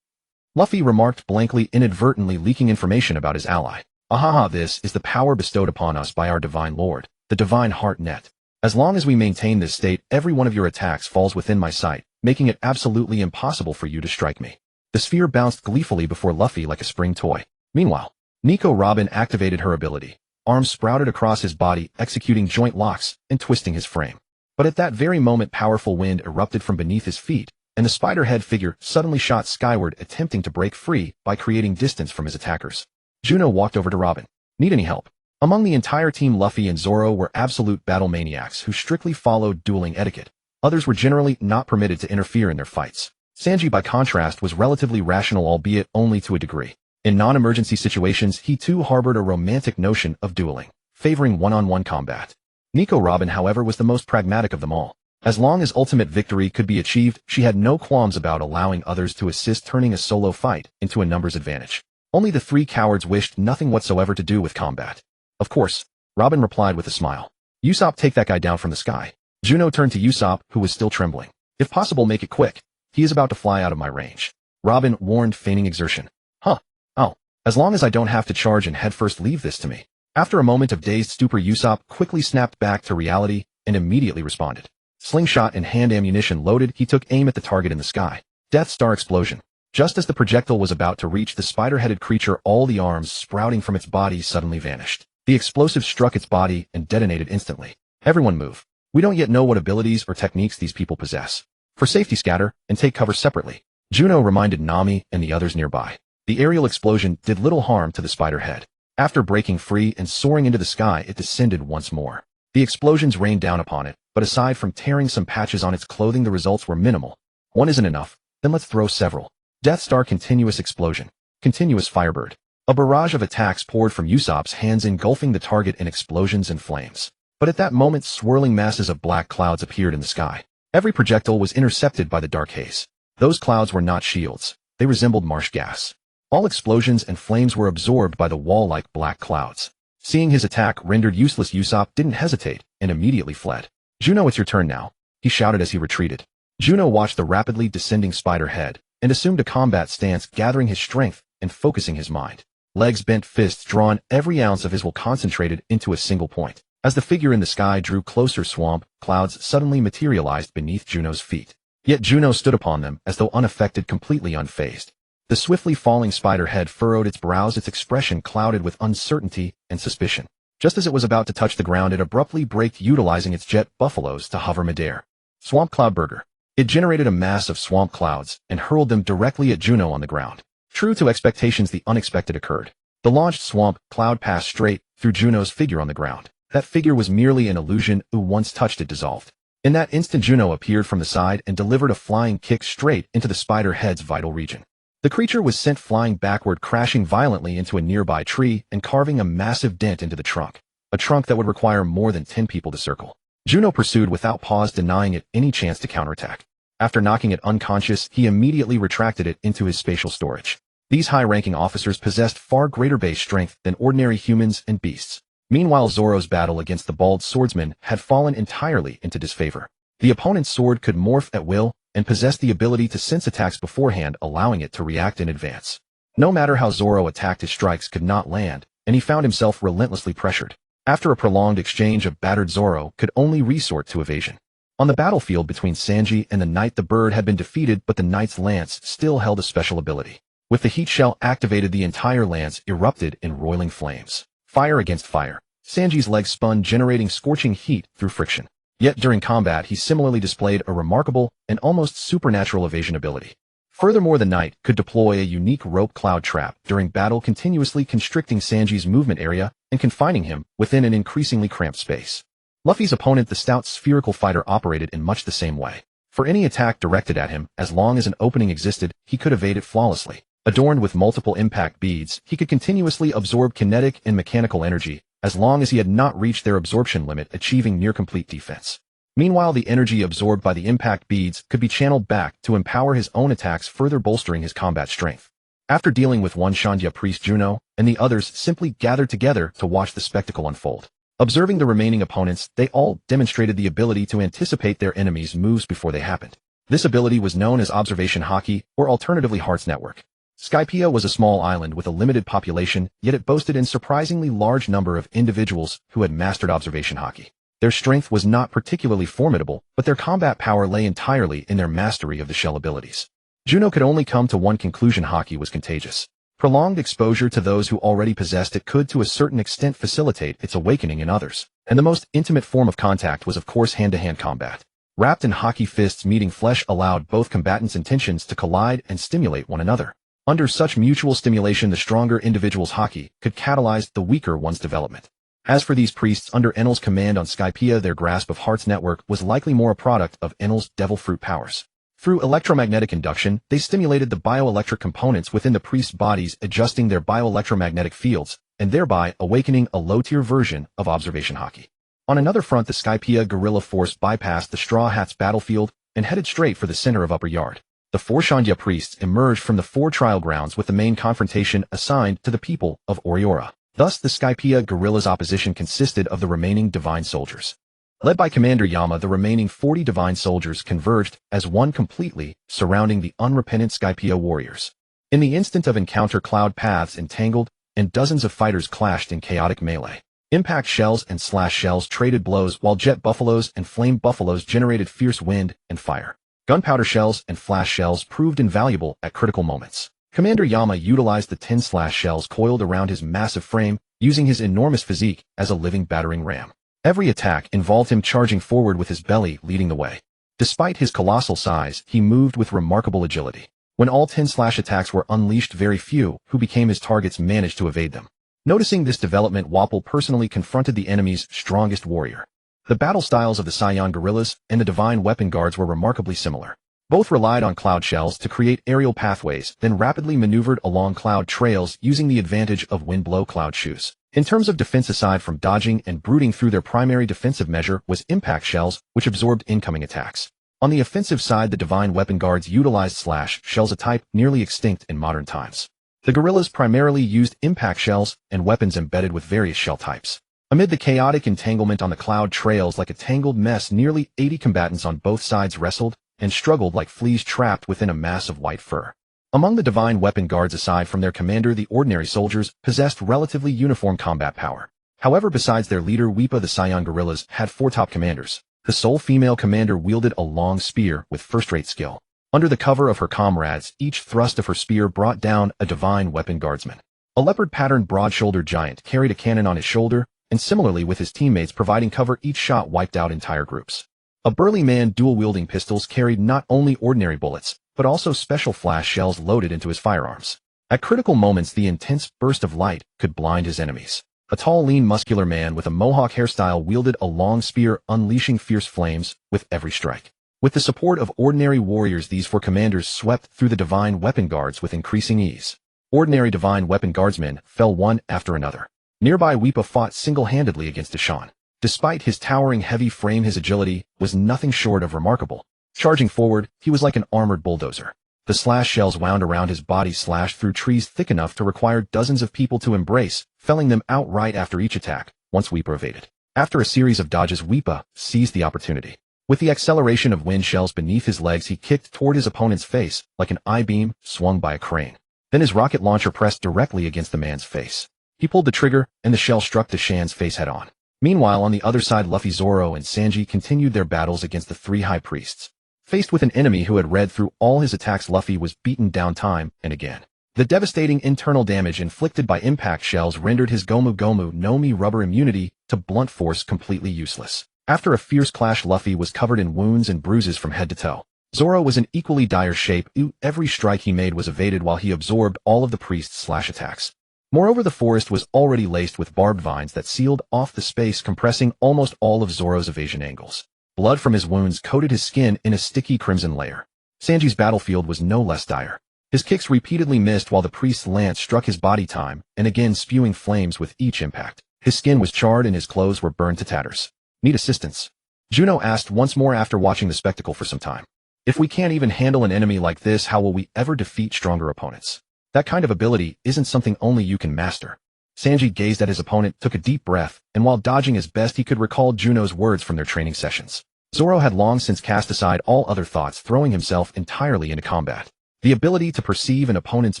Luffy remarked blankly, inadvertently leaking information about his ally. Ahaha, this is the power bestowed upon us by our divine lord, the divine heart net. As long as we maintain this state, every one of your attacks falls within my sight, making it absolutely impossible for you to strike me. The sphere bounced gleefully before Luffy like a spring toy. Meanwhile, Nico Robin activated her ability. Arms sprouted across his body, executing joint locks and twisting his frame. But at that very moment powerful wind erupted from beneath his feet, and the spider-head figure suddenly shot skyward, attempting to break free by creating distance from his attackers. Juno walked over to Robin. Need any help? Among the entire team, Luffy and Zoro were absolute battle maniacs who strictly followed dueling etiquette. Others were generally not permitted to interfere in their fights. Sanji, by contrast, was relatively rational, albeit only to a degree. In non-emergency situations, he too harbored a romantic notion of dueling, favoring one-on-one combat. Nico Robin, however, was the most pragmatic of them all. As long as ultimate victory could be achieved, she had no qualms about allowing others to assist, turning a solo fight into a numbers advantage. Only the three cowards wished nothing whatsoever to do with combat. Of course, Robin replied with a smile. Usopp, take that guy down from the sky. Juno turned to Usopp, who was still trembling. If possible, make it quick. He is about to fly out of my range. Robin warned, feigning exertion. Huh. Oh. As long as I don't have to charge and headfirst, leave this to me. After a moment of dazed stupor, Usopp quickly snapped back to reality and immediately responded. Slingshot and hand ammunition loaded, he took aim at the target in the sky. Death Star explosion. Just as the projectile was about to reach the spider-headed creature, all the arms sprouting from its body suddenly vanished. The explosive struck its body and detonated instantly. Everyone move. We don't yet know what abilities or techniques these people possess. For safety, scatter and take cover separately. Juno reminded Nami and the others nearby. The aerial explosion did little harm to the spider-head. After breaking free and soaring into the sky, it descended once more. The explosions rained down upon it, but aside from tearing some patches on its clothing, the results were minimal. One isn't enough, then let's throw several. Death Star, continuous explosion. Continuous firebird. A barrage of attacks poured from Usopp's hands, engulfing the target in explosions and flames. But at that moment, swirling masses of black clouds appeared in the sky. Every projectile was intercepted by the dark haze. Those clouds were not shields. They resembled marsh gas. All explosions and flames were absorbed by the wall-like black clouds. Seeing his attack rendered useless, Usopp didn't hesitate and immediately fled. Juno, it's your turn now, he shouted as he retreated. Juno watched the rapidly descending spider head and assumed a combat stance, gathering his strength and focusing his mind. Legs bent, fists drawn, every ounce of his will concentrated into a single point. As the figure in the sky drew closer, swamp clouds suddenly materialized beneath Juno's feet. Yet Juno stood upon them as though unaffected, completely unfazed. The swiftly falling spider head furrowed its brows, its expression clouded with uncertainty and suspicion. Just as it was about to touch the ground, it abruptly braked, utilizing its jet buffaloes to hover midair. Swamp Cloud Burger. It generated a mass of swamp clouds and hurled them directly at Juno on the ground. True to expectations, the unexpected occurred. The launched swamp cloud passed straight through Juno's figure on the ground. That figure was merely an illusion. Once touched, it dissolved. In that instant, Juno appeared from the side and delivered a flying kick straight into the spider head's vital region. The creature was sent flying backward, crashing violently into a nearby tree and carving a massive dent into the trunk, a trunk that would require more than 10 people to circle. Juno pursued without pause, denying it any chance to counterattack. After knocking it unconscious, he immediately retracted it into his spatial storage. These high-ranking officers possessed far greater base strength than ordinary humans and beasts. Meanwhile, Zoro's battle against the bald swordsman had fallen entirely into disfavor. The opponent's sword could morph at will and possessed the ability to sense attacks beforehand, allowing it to react in advance. No matter how Zoro attacked, his strikes could not land, and he found himself relentlessly pressured. After a prolonged exchange, a battered Zoro could only resort to evasion. On the battlefield between Sanji and the knight, the bird had been defeated, but the knight's lance still held a special ability. With the heat shell activated, the entire lance erupted in roiling flames. Fire against fire. Sanji's legs spun, generating scorching heat through friction. Yet during combat, he similarly displayed a remarkable and almost supernatural evasion ability. Furthermore, the knight could deploy a unique rope cloud trap during battle, continuously constricting Sanji's movement area and confining him within an increasingly cramped space. Luffy's opponent, the stout spherical fighter, operated in much the same way. For any attack directed at him, as long as an opening existed, he could evade it flawlessly. Adorned with multiple impact beads, he could continuously absorb kinetic and mechanical energy, as long as he had not reached their absorption limit, achieving near-complete defense. Meanwhile, the energy absorbed by the impact beads could be channeled back to empower his own attacks, further bolstering his combat strength. After dealing with one, Shandya priest Juno and the others simply gathered together to watch the spectacle unfold. Observing the remaining opponents, they all demonstrated the ability to anticipate their enemies' moves before they happened. This ability was known as observation haki, or alternatively Heart's Network. Skypiea was a small island with a limited population, yet it boasted a surprisingly large number of individuals who had mastered observation haki. Their strength was not particularly formidable, but their combat power lay entirely in their mastery of the shell abilities. Juno could only come to one conclusion: haki was contagious. Prolonged exposure to those who already possessed it could to a certain extent facilitate its awakening in others. And the most intimate form of contact was of course hand-to-hand combat. Wrapped in hockey fists, meeting flesh allowed both combatants' intentions to collide and stimulate one another. Under such mutual stimulation, the stronger individual's haki could catalyze the weaker one's development. As for these priests under Enel's command on Skypiea, their grasp of Heart's network was likely more a product of Enel's devil fruit powers. Through electromagnetic induction, they stimulated the bioelectric components within the priests' bodies, adjusting their bioelectromagnetic fields, and thereby awakening a low-tier version of observation haki. On another front, the Skypiea guerrilla force bypassed the Straw Hats battlefield and headed straight for the center of Upper Yard. The four Shandya priests emerged from the four trial grounds with the main confrontation assigned to the people of Oriora. Thus, the Skypiea guerrillas' opposition consisted of the remaining divine soldiers. Led by Commander Yama, the remaining 40 divine soldiers converged as one completely, surrounding the unrepentant Skypiea warriors. In the instant of encounter, cloud paths entangled, and dozens of fighters clashed in chaotic melee. Impact shells and slash shells traded blows, while jet buffaloes and flame buffaloes generated fierce wind and fire. Gunpowder shells and flash shells proved invaluable at critical moments. Commander Yama utilized the 10 slash shells coiled around his massive frame, using his enormous physique as a living battering ram. Every attack involved him charging forward with his belly leading the way. Despite his colossal size, he moved with remarkable agility. When all 10 slash attacks were unleashed, very few who became his targets managed to evade them. Noticing this development, Wapol personally confronted the enemy's strongest warrior. The battle styles of the Saiyan guerrillas and the divine weapon guards were remarkably similar. Both relied on cloud shells to create aerial pathways, then rapidly maneuvered along cloud trails using the advantage of wind-blow cloud shoes. In terms of defense, aside from dodging and brooding through, their primary defensive measure was impact shells, which absorbed incoming attacks. On the offensive side, the divine weapon guards utilized slash shells, a type nearly extinct in modern times. The guerrillas primarily used impact shells and weapons embedded with various shell types. Amid the chaotic entanglement on the cloud trails like a tangled mess, nearly 80 combatants on both sides wrestled and struggled like fleas trapped within a mass of white fur. Among the divine weapon guards, aside from their commander, the ordinary soldiers possessed relatively uniform combat power. However, besides their leader Weepa, the Saiyan guerrillas had four top commanders. The sole female commander wielded a long spear with first-rate skill. Under the cover of her comrades, each thrust of her spear brought down a divine weapon guardsman. A leopard-patterned broad-shouldered giant carried a cannon on his shoulder, and similarly with his teammates providing cover, each shot wiped out entire groups. A burly man dual-wielding pistols carried not only ordinary bullets, but also special flash shells loaded into his firearms. At critical moments, the intense burst of light could blind his enemies. A tall, lean, muscular man with a mohawk hairstyle wielded a long spear, unleashing fierce flames with every strike. With the support of ordinary warriors, these four commanders swept through the divine weapon guards with increasing ease. Ordinary divine weapon guardsmen fell one after another. Nearby, Weepa fought single-handedly against Deshaun. Despite his towering heavy frame, his agility was nothing short of remarkable. Charging forward, he was like an armored bulldozer. The slash shells wound around his body, slashed through trees thick enough to require dozens of people to embrace, felling them outright after each attack, once Weepa evaded. After a series of dodges, Weepa seized the opportunity. With the acceleration of wind shells beneath his legs, he kicked toward his opponent's face like an I-beam swung by a crane. Then his rocket launcher pressed directly against the man's face. He pulled the trigger, and the shell struck Deshaun's face head-on. Meanwhile, on the other side, Luffy, Zoro, and Sanji continued their battles against the three high priests. Faced with an enemy who had read through all his attacks, Luffy was beaten down time and again. The devastating internal damage inflicted by impact shells rendered his Gomu Gomu no Mi rubber immunity to blunt force completely useless. After a fierce clash, Luffy was covered in wounds and bruises from head to toe. Zoro was in equally dire shape. Every strike he made was evaded while he absorbed all of the priest's slash attacks. Moreover, the forest was already laced with barbed vines that sealed off the space, compressing almost all of Zoro's evasion angles. Blood from his wounds coated his skin in a sticky crimson layer. Sanji's battlefield was no less dire. His kicks repeatedly missed while the priest's lance struck his body time and again, spewing flames with each impact. His skin was charred and his clothes were burned to tatters. Need assistance? Juno asked once more after watching the spectacle for some time. If we can't even handle an enemy like this, how will we ever defeat stronger opponents? That kind of ability isn't something only you can master. Sanji gazed at his opponent, took a deep breath, and while dodging as best he could, recalled Juno's words from their training sessions. Zoro had long since cast aside all other thoughts, throwing himself entirely into combat. The ability to perceive an opponent's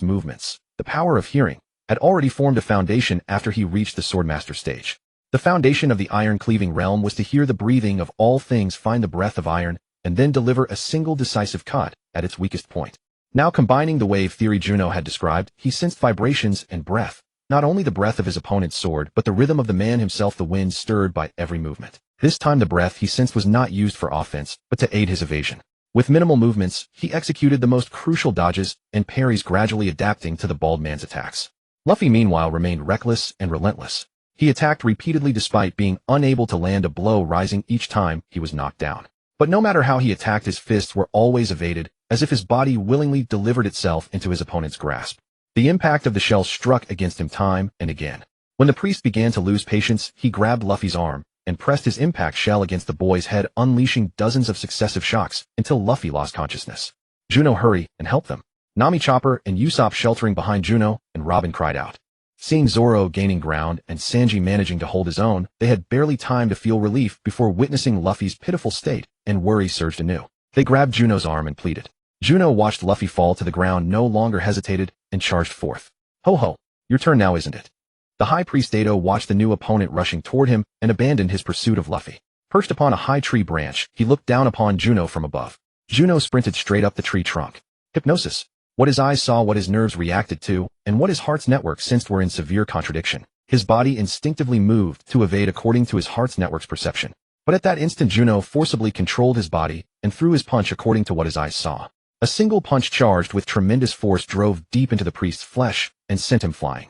movements, the power of hearing, had already formed a foundation after he reached the Swordmaster stage. The foundation of the iron-cleaving realm was to hear the breathing of all things, find the breath of iron, and then deliver a single decisive cut at its weakest point. Now combining the wave theory Juno had described, he sensed vibrations and breath. Not only the breath of his opponent's sword, but the rhythm of the man himself, the wind stirred by every movement. This time the breath he sensed was not used for offense, but to aid his evasion. With minimal movements, he executed the most crucial dodges and parries, gradually adapting to the bald man's attacks. Luffy meanwhile remained reckless and relentless. He attacked repeatedly despite being unable to land a blow, rising each time he was knocked down. But no matter how he attacked, his fists were always evaded, as if his body willingly delivered itself into his opponent's grasp. The impact of the shell struck against him time and again. When the priest began to lose patience, he grabbed Luffy's arm and pressed his impact shell against the boy's head, unleashing dozens of successive shocks until Luffy lost consciousness. Juno, hurry and help them. Nami, Chopper, and Usopp sheltering behind Juno, and Robin cried out. Seeing Zoro gaining ground and Sanji managing to hold his own, they had barely time to feel relief before witnessing Luffy's pitiful state, and worry surged anew. They grabbed Juno's arm and pleaded. Juno watched Luffy fall to the ground, no longer hesitated, and charged forth. Ho ho, your turn now, isn't it? The High Priest Edo watched the new opponent rushing toward him and abandoned his pursuit of Luffy. Perched upon a high tree branch, he looked down upon Juno from above. Juno sprinted straight up the tree trunk. Hypnosis. What his eyes saw, what his nerves reacted to, and what his heart's network sensed were in severe contradiction. His body instinctively moved to evade according to his heart's network's perception. But at that instant Juno forcibly controlled his body and threw his punch according to what his eyes saw. A single punch charged with tremendous force drove deep into the priest's flesh and sent him flying.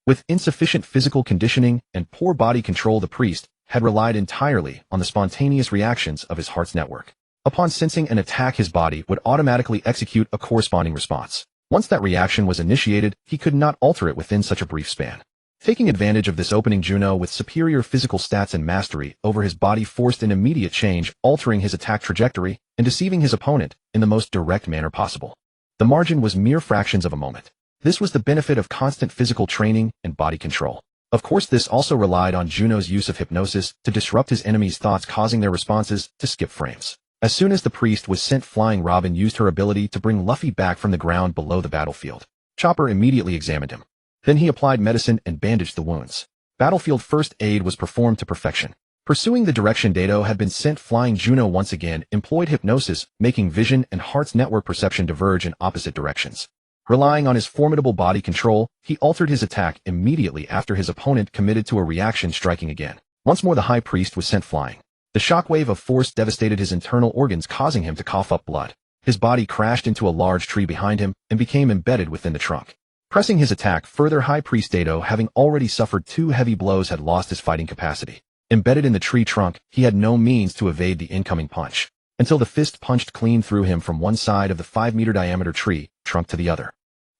With insufficient physical conditioning and poor body control, the priest had relied entirely on the spontaneous reactions of his heart's network. Upon sensing an attack, his body would automatically execute a corresponding response. Once that reaction was initiated, he could not alter it within such a brief span. Taking advantage of this opening, Juno, with superior physical stats and mastery over his body, forced an immediate change, altering his attack trajectory and deceiving his opponent in the most direct manner possible. The margin was mere fractions of a moment. This was the benefit of constant physical training and body control. Of course, this also relied on Juno's use of hypnosis to disrupt his enemy's thoughts, causing their responses to skip frames. As soon as the priest was sent flying, Robin used her ability to bring Luffy back from the ground below the battlefield. Chopper immediately examined him. Then he applied medicine and bandaged the wounds. Battlefield first aid was performed to perfection. Pursuing the direction Dado had been sent flying, Juno once again employed hypnosis, making vision and heart's network perception diverge in opposite directions. Relying on his formidable body control, he altered his attack immediately after his opponent committed to a reaction, striking again. Once more the High Priest was sent flying. The shockwave of force devastated his internal organs, causing him to cough up blood. His body crashed into a large tree behind him and became embedded within the trunk. Pressing his attack further, High Priest Dado, having already suffered 2 heavy blows, had lost his fighting capacity. Embedded in the tree trunk, he had no means to evade the incoming punch, until the fist punched clean through him from one side of the 5-meter diameter tree trunk to the other.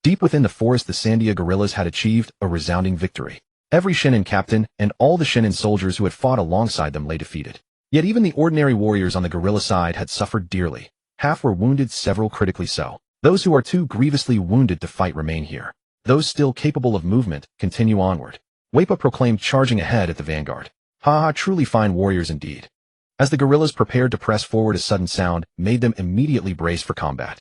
Deep within the forest, the Sandia guerrillas had achieved a resounding victory. Every Shinin captain and all the Shinin soldiers who had fought alongside them lay defeated. Yet even the ordinary warriors on the guerrilla side had suffered dearly. Half were wounded, several critically so. Those who are too grievously wounded to fight remain here. Those still capable of movement continue onward. Waipa proclaimed, charging ahead at the vanguard. Ha ha, truly fine warriors indeed. As the guerrillas prepared to press forward, a sudden sound made them immediately brace for combat.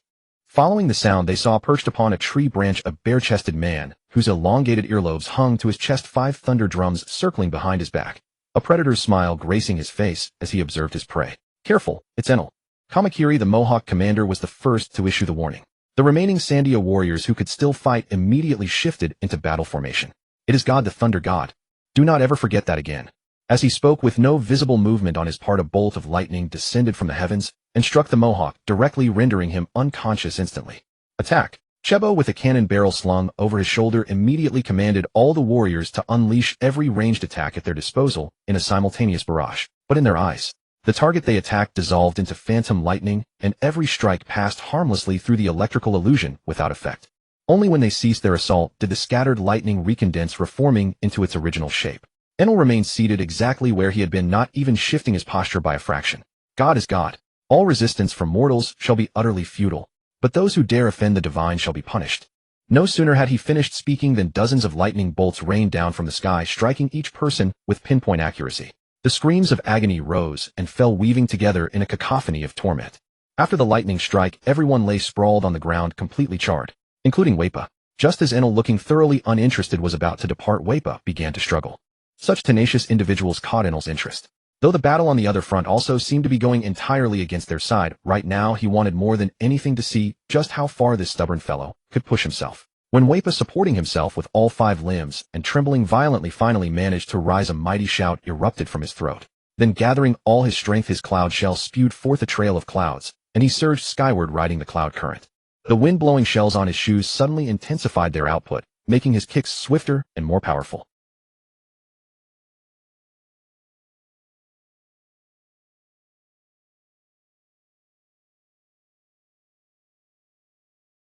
Following the sound, they saw perched upon a tree branch a bare-chested man, whose elongated earlobes hung to his chest, 5 thunder drums circling behind his back. A predator's smile gracing his face as he observed his prey. Careful, it's Enel. Kamakiri, the Mohawk commander, was the first to issue the warning. The remaining Sandia warriors who could still fight immediately shifted into battle formation. It is God, the Thunder God. Do not ever forget that again. As he spoke, with no visible movement on his part, a bolt of lightning descended from the heavens and struck the Mohawk, directly rendering him unconscious instantly. Attack! Chebo, with a cannon barrel slung over his shoulder, immediately commanded all the warriors to unleash every ranged attack at their disposal in a simultaneous barrage. But in their eyes, the target they attacked dissolved into phantom lightning, and every strike passed harmlessly through the electrical illusion without effect. Only when they ceased their assault did the scattered lightning recondense, reforming into its original shape. Enel remained seated exactly where he had been, not even shifting his posture by a fraction. God is God. All resistance from mortals shall be utterly futile, but those who dare offend the divine shall be punished. No sooner had he finished speaking than dozens of lightning bolts rained down from the sky, striking each person with pinpoint accuracy. The screams of agony rose and fell, weaving together in a cacophony of torment. After the lightning strike, everyone lay sprawled on the ground, completely charred, including Waipa. Just as Enel, looking thoroughly uninterested, was about to depart, Waipa began to struggle. Such tenacious individuals caught Enel's interest. Though the battle on the other front also seemed to be going entirely against their side, right now he wanted more than anything to see just how far this stubborn fellow could push himself. When Waipa, supporting himself with all 5 limbs and trembling violently, finally managed to rise, a mighty shout erupted from his throat. Then, gathering all his strength, his cloud shell spewed forth a trail of clouds, and he surged skyward, riding the cloud current. The wind-blowing shells on his shoes suddenly intensified their output, making his kicks swifter and more powerful.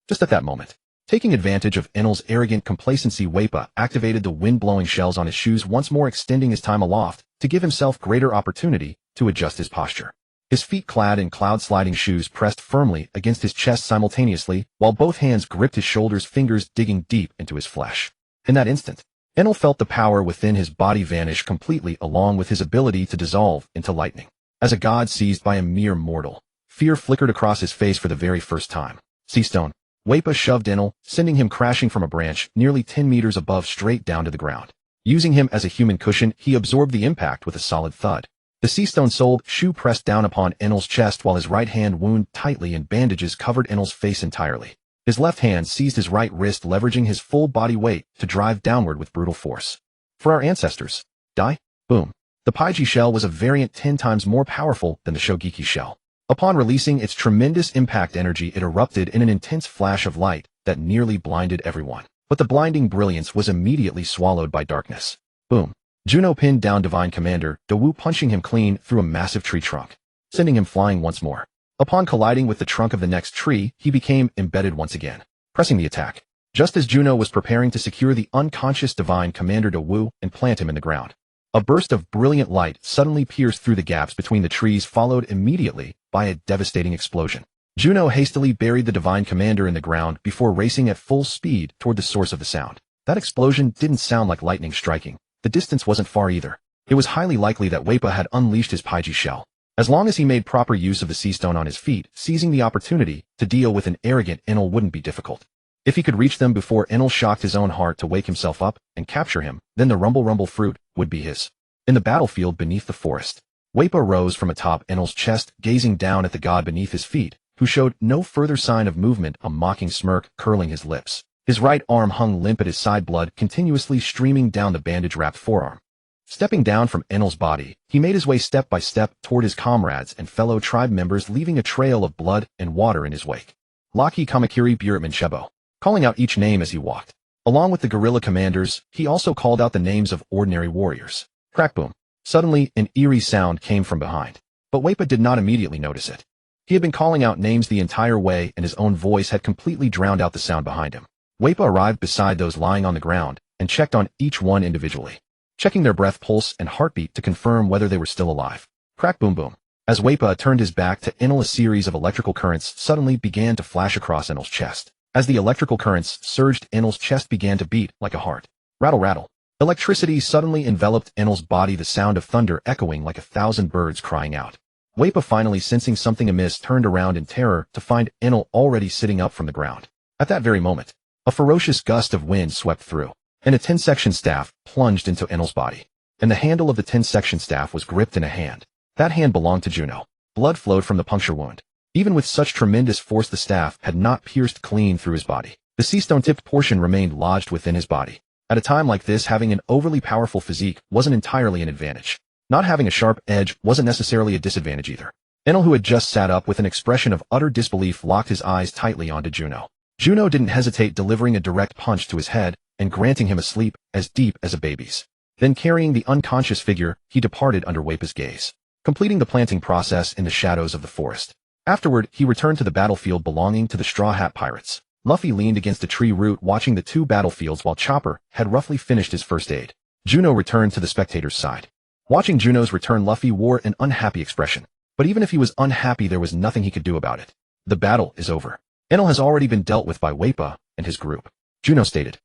Just at that moment, taking advantage of Enel's arrogant complacency, Waipa activated the wind-blowing shells on his shoes once more, extending his time aloft to give himself greater opportunity to adjust his posture. His feet, clad in cloud-sliding shoes, pressed firmly against his chest simultaneously, while both hands gripped his shoulders, fingers digging deep into his flesh. In that instant, Enel felt the power within his body vanish completely, along with his ability to dissolve into lightning. As a god seized by a mere mortal, fear flickered across his face for the very first time. Sea Stone. Waipa shoved Enel, sending him crashing from a branch nearly 10 meters above straight down to the ground. Using him as a human cushion, he absorbed the impact with a solid thud. The Sea Stone-soled shoe pressed down upon Enel's chest while his right hand wound tightly and bandages covered Enel's face entirely. His left hand seized his right wrist, leveraging his full body weight to drive downward with brutal force. For our ancestors. Die? Boom. The Paiji shell was a variant 10 times more powerful than the Shogeki shell. Upon releasing its tremendous impact energy, it erupted in an intense flash of light that nearly blinded everyone. But the blinding brilliance was immediately swallowed by darkness. Boom. Juno pinned down Divine Commander Dawu, punching him clean through a massive tree trunk, sending him flying once more. Upon colliding with the trunk of the next tree, he became embedded once again, pressing the attack. Just as Juno was preparing to secure the unconscious Divine Commander Dawu and plant him in the ground, a burst of brilliant light suddenly pierced through the gaps between the trees, followed immediately by a devastating explosion. Juno hastily buried the Divine Commander in the ground before racing at full speed toward the source of the sound. That explosion didn't sound like lightning striking. The distance wasn't far either. It was highly likely that Waipa had unleashed his Paiji shell. As long as he made proper use of the Sea Stone on his feet, seizing the opportunity to deal with an arrogant Enel wouldn't be difficult. If he could reach them before Enel shocked his own heart to wake himself up and capture him, then the rumble fruit would be his. In the battlefield beneath the forest, Waipa rose from atop Enel's chest, gazing down at the god beneath his feet, who showed no further sign of movement, a mocking smirk curling his lips. His right arm hung limp at his side, blood continuously streaming down the bandage-wrapped forearm. Stepping down from Enel's body, he made his way step by step toward his comrades and fellow tribe members, leaving a trail of blood and water in his wake. Laki Kamakiri Buritman Shebo, calling out each name as he walked. Along with the guerrilla commanders, he also called out the names of ordinary warriors. Crack boom. Suddenly, an eerie sound came from behind. But Waipa did not immediately notice it. He had been calling out names the entire way, and his own voice had completely drowned out the sound behind him. Waipa arrived beside those lying on the ground and checked on each one individually, checking their breath, pulse, and heartbeat to confirm whether they were still alive. Crack boom boom. As Waipa turned his back to Enel, a series of electrical currents suddenly began to flash across Enel's chest. As the electrical currents surged, Enel's chest began to beat like a heart. Rattle rattle. Electricity suddenly enveloped Enel's body, the sound of thunder echoing like 1,000 birds crying out. Waipa, finally sensing something amiss, turned around in terror to find Enel already sitting up from the ground. At that very moment, a ferocious gust of wind swept through, and a 10-section staff plunged into Enel's body. And the handle of the 10-section staff was gripped in a hand. That hand belonged to Juno. Blood flowed from the puncture wound. Even with such tremendous force, the staff had not pierced clean through his body. The sea stone-tipped portion remained lodged within his body. At a time like this, having an overly powerful physique wasn't entirely an advantage. Not having a sharp edge wasn't necessarily a disadvantage either. Enel, who had just sat up with an expression of utter disbelief, locked his eyes tightly onto Juno. Juno didn't hesitate, delivering a direct punch to his head and granting him a sleep as deep as a baby's. Then, carrying the unconscious figure, he departed under Waipa's gaze, completing the planting process in the shadows of the forest. Afterward, he returned to the battlefield belonging to the Straw Hat Pirates. Luffy leaned against a tree root watching the two battlefields while Chopper had roughly finished his first aid. Juno returned to the spectator's side. Watching Juno's return, Luffy wore an unhappy expression. But even if he was unhappy, there was nothing he could do about it. The battle is over. Enel has already been dealt with by Waipa and his group, Juno stated.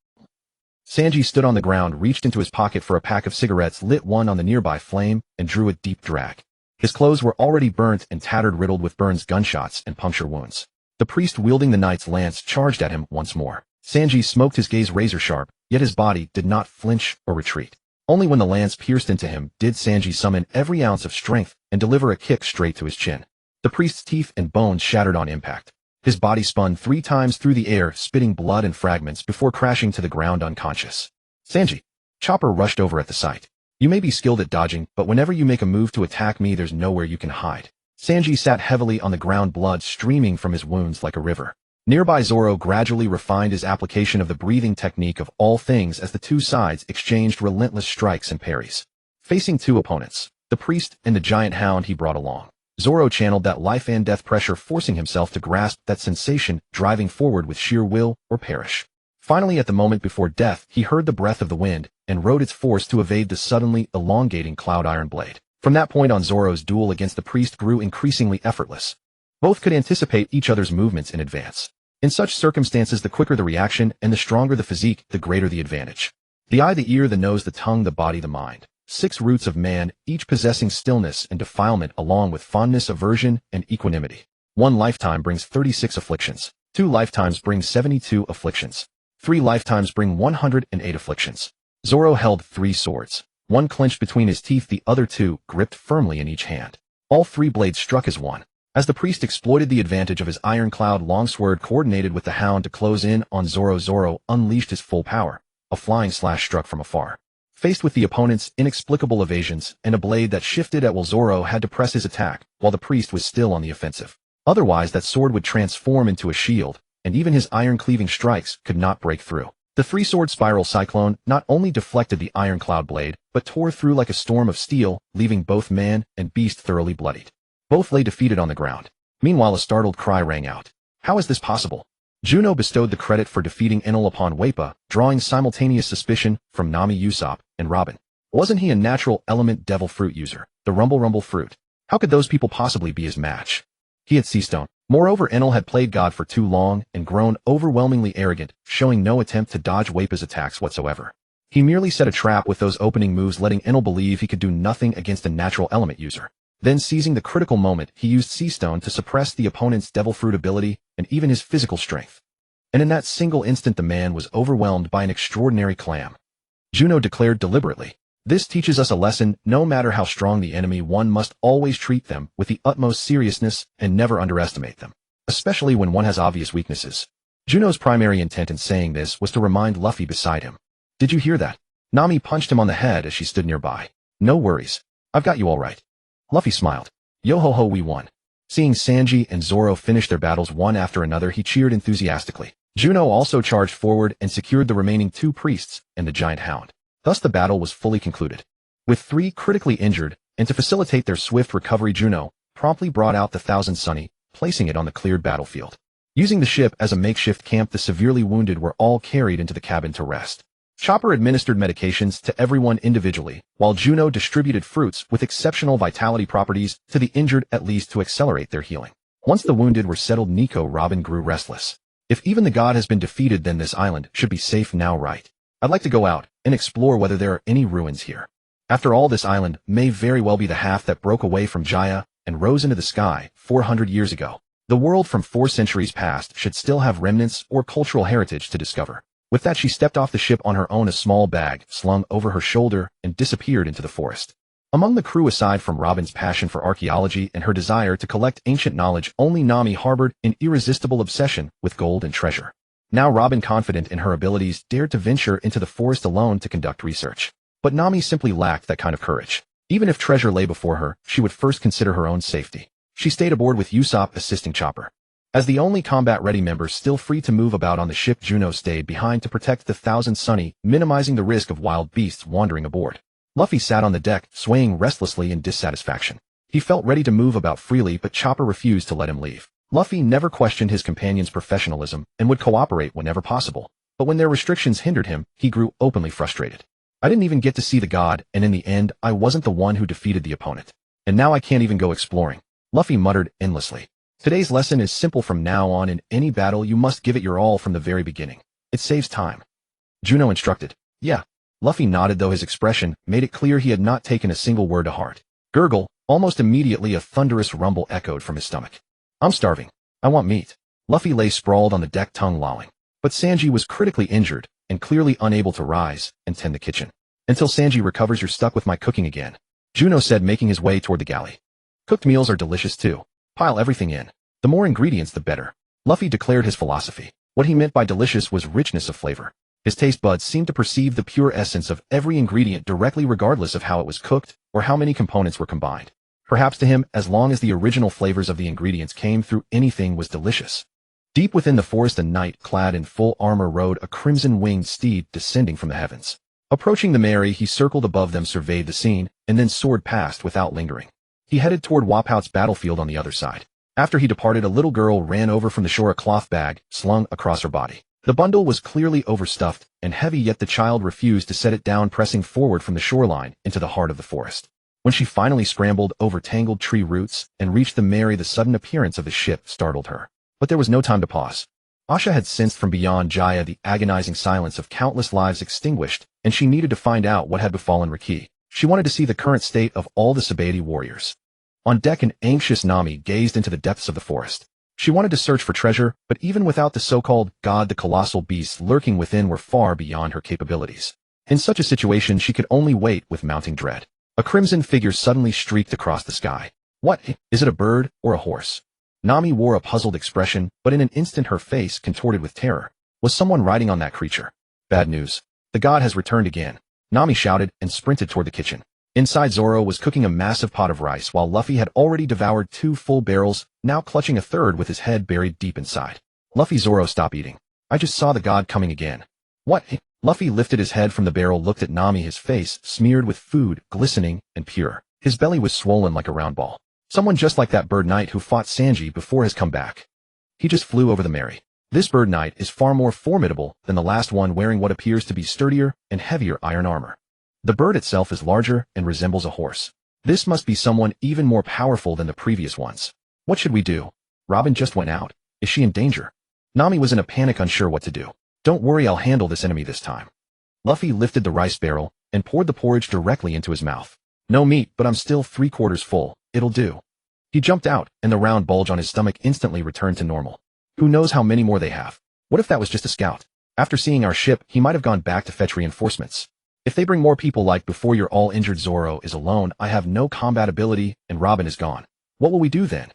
Sanji stood on the ground, reached into his pocket for a pack of cigarettes, lit one on the nearby flame, and drew a deep drag. His clothes were already burnt and tattered, riddled with burns, gunshots, and puncture wounds. The priest wielding the knight's lance charged at him once more. Sanji smoked, his gaze razor sharp, yet his body did not flinch or retreat. Only when the lance pierced into him did Sanji summon every ounce of strength and deliver a kick straight to his chin. The priest's teeth and bones shattered on impact. His body spun 3 times through the air, spitting blood and fragments before crashing to the ground unconscious. Sanji. Chopper rushed over at the sight. You may be skilled at dodging, but whenever you make a move to attack me, there's nowhere you can hide. Sanji sat heavily on the ground, blood streaming from his wounds like a river. Nearby Zoro gradually refined his application of the breathing technique of all things as the two sides exchanged relentless strikes and parries. Facing 2 opponents, the priest and the giant hound he brought along, Zoro channeled that life and death pressure, forcing himself to grasp that sensation, driving forward with sheer will or perish. Finally, at the moment before death, he heard the breath of the wind and rode its force to evade the suddenly elongating cloud iron blade. From that point on, Zoro's duel against the priest grew increasingly effortless. Both could anticipate each other's movements in advance. In such circumstances, the quicker the reaction and the stronger the physique, the greater the advantage. The eye, the ear, the nose, the tongue, the body, the mind. 6 roots of man, each possessing stillness and defilement along with fondness, aversion, and equanimity. 1 lifetime brings 36 afflictions. 2 lifetimes bring 72 afflictions. 3 lifetimes bring 108 afflictions. Zoro held 3 swords. 1 clenched between his teeth, the other 2 gripped firmly in each hand. All 3 blades struck as one. As the priest exploited the advantage of his ironclad longsword coordinated with the hound to close in on Zoro, Zoro unleashed his full power. A flying slash struck from afar. Faced with the opponent's inexplicable evasions and a blade that shifted at will, Zoro had to press his attack while the priest was still on the offensive. Otherwise, that sword would transform into a shield, and even his iron-cleaving strikes could not break through. The 3-sword spiral cyclone not only deflected the ironclad blade, but tore through like a storm of steel, leaving both man and beast thoroughly bloodied. Both lay defeated on the ground. Meanwhile, a startled cry rang out. How is this possible? Juno bestowed the credit for defeating Enel upon Wappa, drawing simultaneous suspicion from Nami, Usopp, and Robin. Wasn't he a natural element devil fruit user, the rumble fruit? How could those people possibly be his match? He had sea stone. Moreover, Enel had played God for too long and grown overwhelmingly arrogant, showing no attempt to dodge Wappa's attacks whatsoever. He merely set a trap with those opening moves, letting Enel believe he could do nothing against a natural element user. Then, seizing the critical moment, he used sea stone to suppress the opponent's devil fruit ability and even his physical strength. And in that single instant, the man was overwhelmed by an extraordinary clam. Juno declared deliberately, "This teaches us a lesson. No matter how strong the enemy, one must always treat them with the utmost seriousness and never underestimate them, especially when one has obvious weaknesses." Juno's primary intent in saying this was to remind Luffy beside him. "Did you hear that?" Nami punched him on the head as she stood nearby. "No worries. I've got you all right." Luffy smiled. "Yo-ho-ho, we won." Seeing Sanji and Zoro finish their battles one after another, he cheered enthusiastically. Juno also charged forward and secured the remaining 2 priests and the giant hound. Thus the battle was fully concluded. With 3 critically injured, and to facilitate their swift recovery, Juno promptly brought out the Thousand Sunny, placing it on the cleared battlefield. Using the ship as a makeshift camp, the severely wounded were all carried into the cabin to rest. Chopper administered medications to everyone individually, while Juno distributed fruits with exceptional vitality properties to the injured, at least to accelerate their healing. Once the wounded were settled, Nico Robin grew restless. If even the god has been defeated, then this island should be safe now, right? I'd like to go out and explore whether there are any ruins here. After all, this island may very well be the half that broke away from Jaya and rose into the sky 400 years ago. The world from 4 centuries past should still have remnants or cultural heritage to discover. With that, she stepped off the ship on her own, a small bag slung over her shoulder, and disappeared into the forest. Among the crew, aside from Robin's passion for archaeology and her desire to collect ancient knowledge, only Nami harbored an irresistible obsession with gold and treasure. Now Robin, confident in her abilities, dared to venture into the forest alone to conduct research. But Nami simply lacked that kind of courage. Even if treasure lay before her, she would first consider her own safety. She stayed aboard with Usopp assisting Chopper. As the only combat-ready member still free to move about on the ship, Juno stayed behind to protect the Thousand Sunny, minimizing the risk of wild beasts wandering aboard. Luffy sat on the deck, swaying restlessly in dissatisfaction. He felt ready to move about freely, but Chopper refused to let him leave. Luffy never questioned his companion's professionalism and would cooperate whenever possible. But when their restrictions hindered him, he grew openly frustrated. "I didn't even get to see the god, and in the end, I wasn't the one who defeated the opponent. And now I can't even go exploring," Luffy muttered endlessly. "Today's lesson is simple. From now on, in any battle, you must give it your all from the very beginning. It saves time." Juno instructed. "Yeah." Luffy nodded, though his expression made it clear he had not taken a single word to heart. Gurgle, almost immediately a thunderous rumble echoed from his stomach. "I'm starving. I want meat." Luffy lay sprawled on the deck, tongue lolling. But Sanji was critically injured and clearly unable to rise and tend the kitchen. Until Sanji recovers, you're stuck with my cooking again, Juno said, making his way toward the galley. Cooked meals are delicious too. Pile everything in. The more ingredients, the better. Luffy declared his philosophy. What he meant by delicious was richness of flavor. His taste buds seemed to perceive the pure essence of every ingredient directly, regardless of how it was cooked or how many components were combined. Perhaps to him, as long as the original flavors of the ingredients came through, anything was delicious. Deep within the forest, a knight clad in full armor rode a crimson-winged steed descending from the heavens. Approaching the Mary, he circled above them, surveyed the scene, and then soared past without lingering. He headed toward Wappout's battlefield on the other side. After he departed, a little girl ran over from the shore, a cloth bag slung across her body. The bundle was clearly overstuffed and heavy, yet the child refused to set it down, pressing forward from the shoreline into the heart of the forest. When she finally scrambled over tangled tree roots and reached the Mary, the sudden appearance of the ship startled her. But there was no time to pause. Asha had sensed from beyond Jaya the agonizing silence of countless lives extinguished, and she needed to find out what had befallen Riki. She wanted to see the current state of all the Sabaody warriors. On deck, an anxious Nami gazed into the depths of the forest. She wanted to search for treasure, but even without the so-called god, the colossal beasts lurking within were far beyond her capabilities. In such a situation, she could only wait with mounting dread. A crimson figure suddenly streaked across the sky. What? Is it a bird or a horse? Nami wore a puzzled expression, but in an instant her face contorted with terror. Was someone riding on that creature? Bad news. The god has returned again. Nami shouted and sprinted toward the kitchen. Inside, Zoro was cooking a massive pot of rice, while Luffy had already devoured 2 full barrels, now clutching a third with his head buried deep inside. Luffy, Zoro, stop eating. I just saw the god coming again. What? Luffy lifted his head from the barrel, looked at Nami, his face smeared with food, glistening and pure. His belly was swollen like a round ball. Someone just like that bird knight who fought Sanji before has come back. He just flew over the Mary. This bird knight is far more formidable than the last one, wearing what appears to be sturdier and heavier iron armor. The bird itself is larger and resembles a horse. This must be someone even more powerful than the previous ones. What should we do? Robin just went out. Is she in danger? Nami was in a panic, unsure what to do. Don't worry, I'll handle this enemy this time. Luffy lifted the rice barrel and poured the porridge directly into his mouth. No meat, but I'm still 3/4 full. It'll do. He jumped out, and the round bulge on his stomach instantly returned to normal. Who knows how many more they have? What if that was just a scout? After seeing our ship, he might have gone back to fetch reinforcements. If they bring more people like before, you're all injured. Zoro is alone. I have no combat ability, and Robin is gone. What will we do then?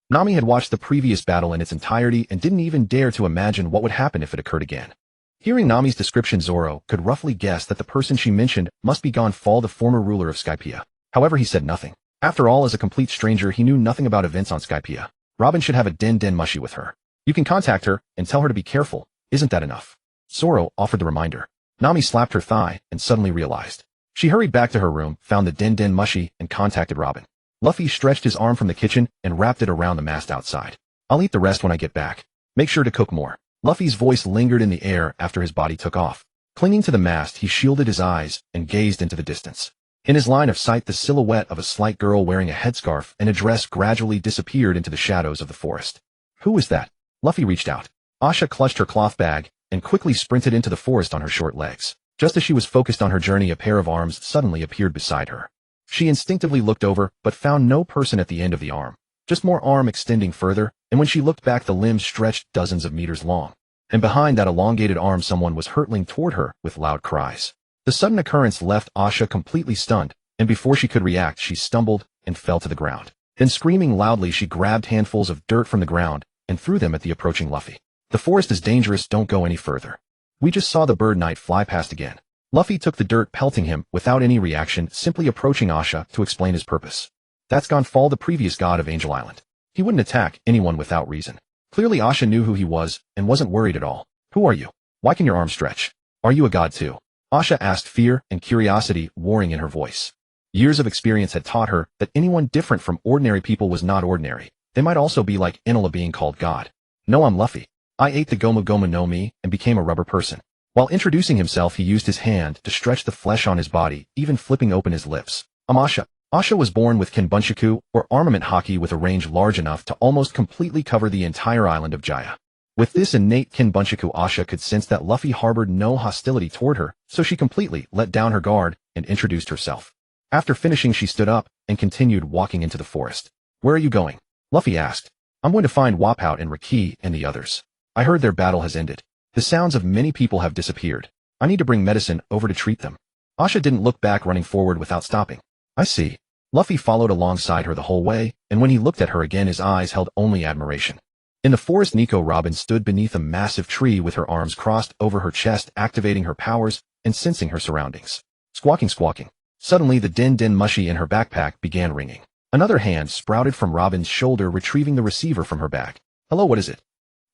Nami had watched the previous battle in its entirety and didn't even dare to imagine what would happen if it occurred again. Hearing Nami's description, Zoro could roughly guess that the person she mentioned must be Gonfal, the former ruler of Skypiea. However, he said nothing. After all, as a complete stranger, he knew nothing about events on Skypiea. Robin should have a den mushy with her. You can contact her and tell her to be careful. Isn't that enough? Zoro offered the reminder. Nami slapped her thigh and suddenly realized. She hurried back to her room, found the den mushy, and contacted Robin. Luffy stretched his arm from the kitchen and wrapped it around the mast outside. I'll eat the rest when I get back. Make sure to cook more. Luffy's voice lingered in the air after his body took off. Clinging to the mast, he shielded his eyes and gazed into the distance. In his line of sight, the silhouette of a slight girl wearing a headscarf and a dress gradually disappeared into the shadows of the forest. Who was that? Luffy reached out. Asha clutched her cloth bag and quickly sprinted into the forest on her short legs. Just as she was focused on her journey, a pair of arms suddenly appeared beside her. She instinctively looked over, but found no person at the end of the arm. Just more arm extending further, and when she looked back, the limbs stretched dozens of meters long. And behind that elongated arm, someone was hurtling toward her with loud cries. The sudden occurrence left Asha completely stunned, and before she could react, she stumbled and fell to the ground. Then screaming loudly, she grabbed handfuls of dirt from the ground and threw them at the approaching Luffy. The forest is dangerous, don't go any further. We just saw the bird knight fly past again. Luffy took the dirt, pelting him without any reaction, simply approaching Asha to explain his purpose. That's Gonfal, the previous god of Angel Island. He wouldn't attack anyone without reason. Clearly Asha knew who he was and wasn't worried at all. Who are you? Why can your arm stretch? Are you a god too? Asha asked, fear and curiosity warring in her voice. Years of experience had taught her that anyone different from ordinary people was not ordinary. They might also be like Inola being called God. No, I'm Luffy. I ate the Gomu Gomu no Mi and became a rubber person. While introducing himself, he used his hand to stretch the flesh on his body, even flipping open his lips. I'm Asha. Asha was born with Kinbunshaku, or armament haki, with a range large enough to almost completely cover the entire island of Jaya. With this innate Kinbunshaku, Asha could sense that Luffy harbored no hostility toward her, so she completely let down her guard and introduced herself. After finishing, she stood up and continued walking into the forest. Where are you going? Luffy asked. I'm going to find Wappout and Riki and the others. I heard their battle has ended. The sounds of many people have disappeared. I need to bring medicine over to treat them. Asha didn't look back, running forward without stopping. I see. Luffy followed alongside her the whole way, and when he looked at her again his eyes held only admiration. In the forest, Nico Robin stood beneath a massive tree with her arms crossed over her chest, activating her powers and sensing her surroundings. Squawking, squawking. Suddenly the din-din mushy in her backpack began ringing. Another hand sprouted from Robin's shoulder, retrieving the receiver from her bag. Hello, what is it?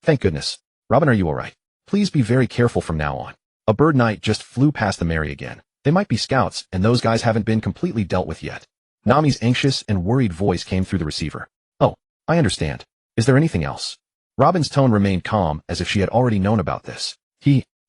Thank goodness. Robin, are you alright? Please be very careful from now on. A bird knight just flew past the Mary again. They might be scouts, and those guys haven't been completely dealt with yet. Nami's anxious and worried voice came through the receiver. Oh, I understand. Is there anything else? Robin's tone remained calm, as if she had already known about this.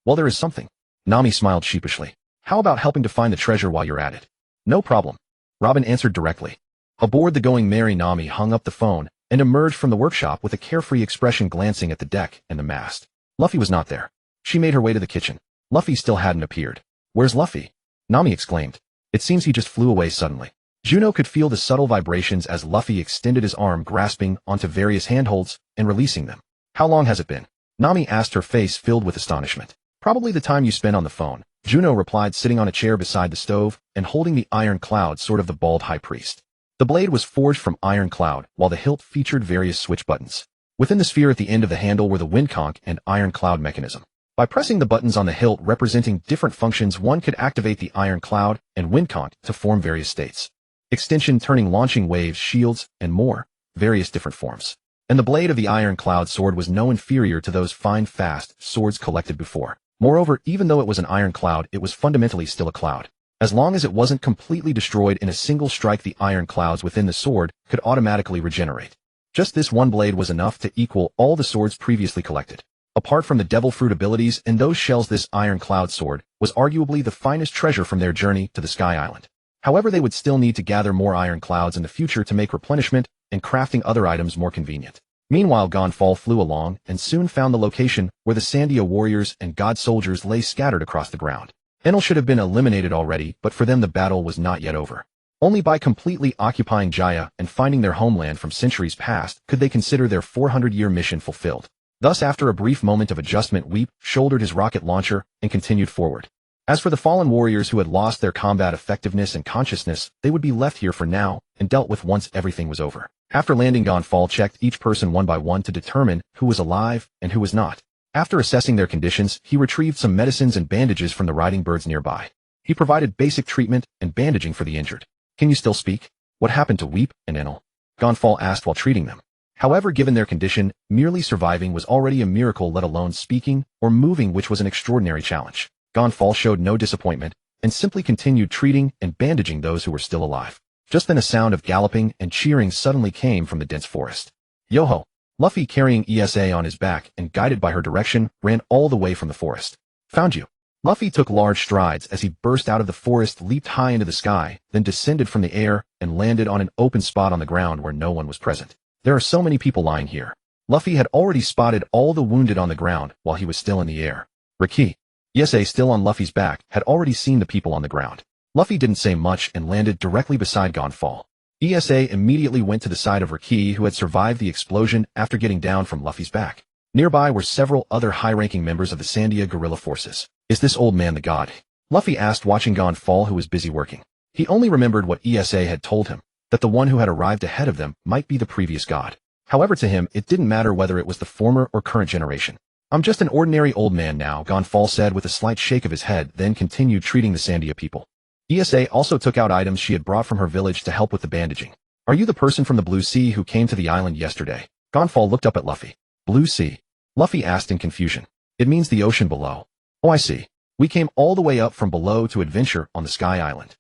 Well, there is something. Nami smiled sheepishly. How about helping to find the treasure while you're at it? No problem. Robin answered directly. Aboard the Going Merry, Nami hung up the phone and emerged from the workshop with a carefree expression, glancing at the deck and the mast. Luffy was not there. She made her way to the kitchen. Luffy still hadn't appeared. Where's Luffy? Nami exclaimed. It seems he just flew away suddenly. Juno could feel the subtle vibrations as Luffy extended his arm, grasping onto various handholds and releasing them. How long has it been? Nami asked, her face filled with astonishment. Probably the time you spent on the phone, Juno replied, sitting on a chair beside the stove and holding the iron cloud sword of the bald high priest. The blade was forged from iron cloud, while the hilt featured various switch buttons. Within the sphere at the end of the handle were the wind conch and iron cloud mechanism. By pressing the buttons on the hilt representing different functions, one could activate the iron cloud and wind conch to form various states. Extension, turning, launching waves, shields, and more, various different forms. And the blade of the iron cloud sword was no inferior to those fine, fast swords collected before. Moreover, even though it was an iron cloud, it was fundamentally still a cloud. As long as it wasn't completely destroyed in a single strike, the iron clouds within the sword could automatically regenerate. Just this one blade was enough to equal all the swords previously collected. Apart from the devil fruit abilities and those shells, this iron cloud sword was arguably the finest treasure from their journey to the Sky Island. However, they would still need to gather more iron clouds in the future to make replenishment and crafting other items more convenient. Meanwhile, Gonfall flew along and soon found the location where the Sandia warriors and god soldiers lay scattered across the ground. Enel should have been eliminated already, but for them the battle was not yet over. Only by completely occupying Jaya and finding their homeland from centuries past could they consider their 400-year mission fulfilled. Thus, after a brief moment of adjustment, Weep shouldered his rocket launcher and continued forward. As for the fallen warriors who had lost their combat effectiveness and consciousness, they would be left here for now and dealt with once everything was over. After landing, Gonfall checked each person one by one to determine who was alive and who was not. After assessing their conditions, he retrieved some medicines and bandages from the riding birds nearby. He provided basic treatment and bandaging for the injured. Can you still speak? What happened to Weep and Enel? Gonfall asked while treating them. However, given their condition, merely surviving was already a miracle, let alone speaking or moving, which was an extraordinary challenge. Gonfall showed no disappointment and simply continued treating and bandaging those who were still alive. Just then a sound of galloping and cheering suddenly came from the dense forest. Yo-ho! Luffy, carrying ESA on his back and guided by her direction, ran all the way from the forest. Found you. Luffy took large strides as he burst out of the forest, leaped high into the sky, then descended from the air and landed on an open spot on the ground where no one was present. There are so many people lying here. Luffy had already spotted all the wounded on the ground while he was still in the air. Riki, ESA still on Luffy's back, had already seen the people on the ground. Luffy didn't say much and landed directly beside Gonfall. ESA immediately went to the side of Riki, who had survived the explosion after getting down from Luffy's back. Nearby were several other high-ranking members of the Sandia guerrilla forces. Is this old man the god? Luffy asked, watching Gonfall, who was busy working. He only remembered what ESA had told him, that the one who had arrived ahead of them might be the previous god. However, to him, it didn't matter whether it was the former or current generation. I'm just an ordinary old man now, Gonfall said with a slight shake of his head, then continued treating the Sandia people. ESA also took out items she had brought from her village to help with the bandaging. Are you the person from the Blue Sea who came to the island yesterday? Gonfall looked up at Luffy. Blue Sea? Luffy asked in confusion. It means the ocean below. Oh, I see. We came all the way up from below to adventure on the Sky Island.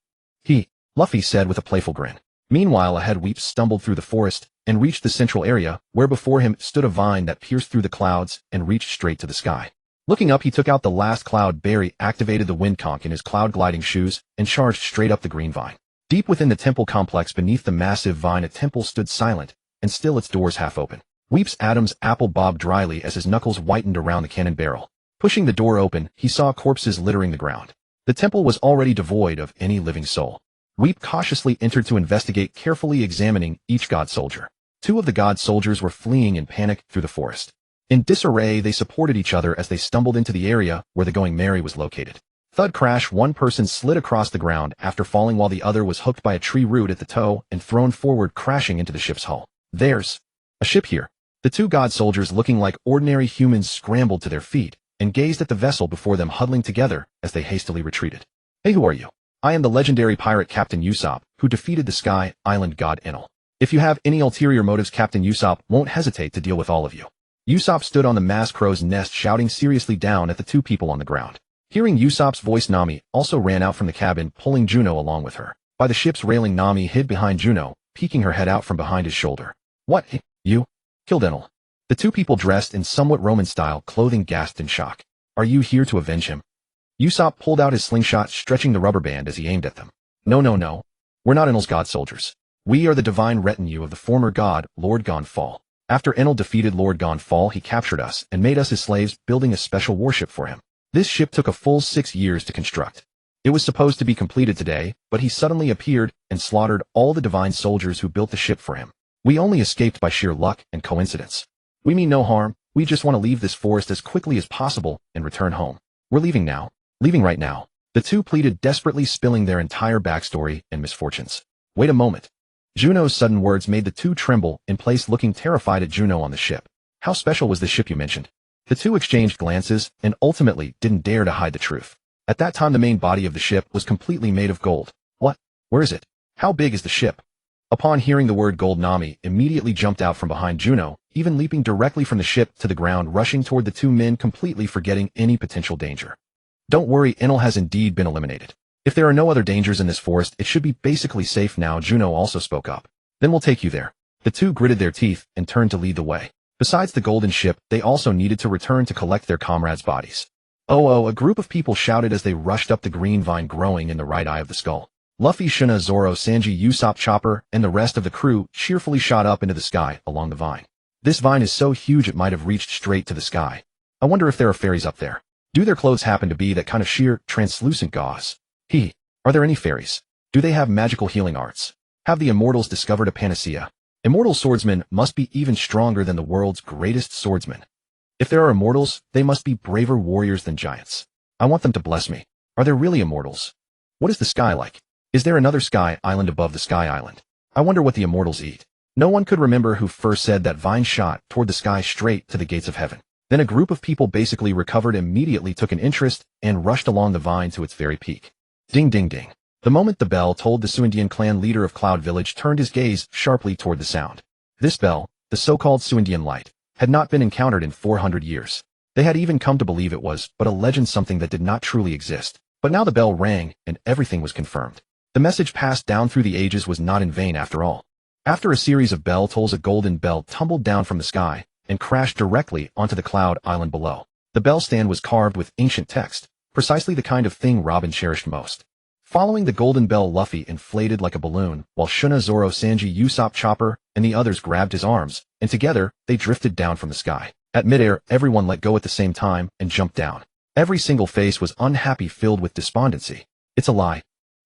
Luffy said with a playful grin. Meanwhile, ahead, Weep stumbled through the forest and reached the central area, where before him stood a vine that pierced through the clouds and reached straight to the sky. Looking up, he took out the last cloud berry, activated the wind conch in his cloud gliding shoes, and charged straight up the green vine. Deep within the temple complex beneath the massive vine, a temple stood silent, and still its doors half open. Weep's Adam's apple bobbed dryly as his knuckles whitened around the cannon barrel. Pushing the door open, he saw corpses littering the ground. The temple was already devoid of any living soul. Weep cautiously entered to investigate, carefully examining each god soldier. Two of the god soldiers were fleeing in panic through the forest. In disarray, they supported each other as they stumbled into the area where the Going Merry was located. Thud crash, one person slid across the ground after falling while the other was hooked by a tree root at the toe and thrown forward, crashing into the ship's hull. There's a ship here. The two god soldiers, looking like ordinary humans, scrambled to their feet and gazed at the vessel before them, huddling together as they hastily retreated. Hey, who are you? I am the legendary pirate Captain Usopp, who defeated the Sky Island god Enel. If you have any ulterior motives, Captain Usopp won't hesitate to deal with all of you. Usopp stood on the mast crow's nest, shouting seriously down at the two people on the ground. Hearing Usopp's voice, Nami also ran out from the cabin, pulling Juno along with her. By the ship's railing, Nami hid behind Juno, peeking her head out from behind his shoulder. What? You killed Enel? The two people, dressed in somewhat Roman-style clothing, gasped in shock. Are you here to avenge him? Usopp pulled out his slingshot, stretching the rubber band as he aimed at them. No. We're not Enel's god soldiers. We are the divine retinue of the former god, Lord Gonfall. After Enel defeated Lord Gonfall, he captured us and made us his slaves, building a special warship for him. This ship took a full 6 years to construct. It was supposed to be completed today, but he suddenly appeared and slaughtered all the divine soldiers who built the ship for him. We only escaped by sheer luck and coincidence. We mean no harm. We just want to leave this forest as quickly as possible and return home. We're leaving now. Leaving right now. The two pleaded desperately, spilling their entire backstory and misfortunes. Wait a moment. Juno's sudden words made the two tremble in place, looking terrified at Juno on the ship. How special was the ship you mentioned? The two exchanged glances and ultimately didn't dare to hide the truth. At that time, the main body of the ship was completely made of gold. What? Where is it? How big is the ship? Upon hearing the word gold, Nami immediately jumped out from behind Juno, even leaping directly from the ship to the ground, rushing toward the two men, completely forgetting any potential danger. Don't worry, Enel has indeed been eliminated. If there are no other dangers in this forest, it should be basically safe now, Juno also spoke up. Then we'll take you there. The two gritted their teeth and turned to lead the way. Besides the golden ship, they also needed to return to collect their comrades' bodies. Oh, a group of people shouted as they rushed up the green vine growing in the right eye of the skull. Luffy, Shuna, Zoro, Sanji, Usopp, Chopper, and the rest of the crew cheerfully shot up into the sky along the vine. This vine is so huge it might have reached straight to the sky. I wonder if there are fairies up there. Do their clothes happen to be that kind of sheer, translucent gauze? Are there any fairies? Do they have magical healing arts? Have the immortals discovered a panacea? Immortal swordsmen must be even stronger than the world's greatest swordsmen. If there are immortals, they must be braver warriors than giants. I want them to bless me. Are there really immortals? What is the sky like? Is there another Sky Island above the Sky Island? I wonder what the immortals eat. No one could remember who first said that vine shot toward the sky straight to the gates of heaven. Then a group of people basically recovered, immediately took an interest, and rushed along the vine to its very peak. Ding ding ding. The moment the bell tolled, the Suindian clan leader of Cloud Village turned his gaze sharply toward the sound. This bell, the so-called Suindian light, had not been encountered in 400 years. They had even come to believe it was but a legend, something that did not truly exist. But now the bell rang, and everything was confirmed. The message passed down through the ages was not in vain after all. After a series of bell tolls, a golden bell tumbled down from the sky and crashed directly onto the Cloud Island below. The bell stand was carved with ancient text, precisely the kind of thing Robin cherished most. Following the golden bell, Luffy inflated like a balloon, while Shuna, Zoro, Sanji, Usopp, Chopper, and the others grabbed his arms, and together, they drifted down from the sky. At midair, everyone let go at the same time and jumped down. Every single face was unhappy, filled with despondency. It's a lie.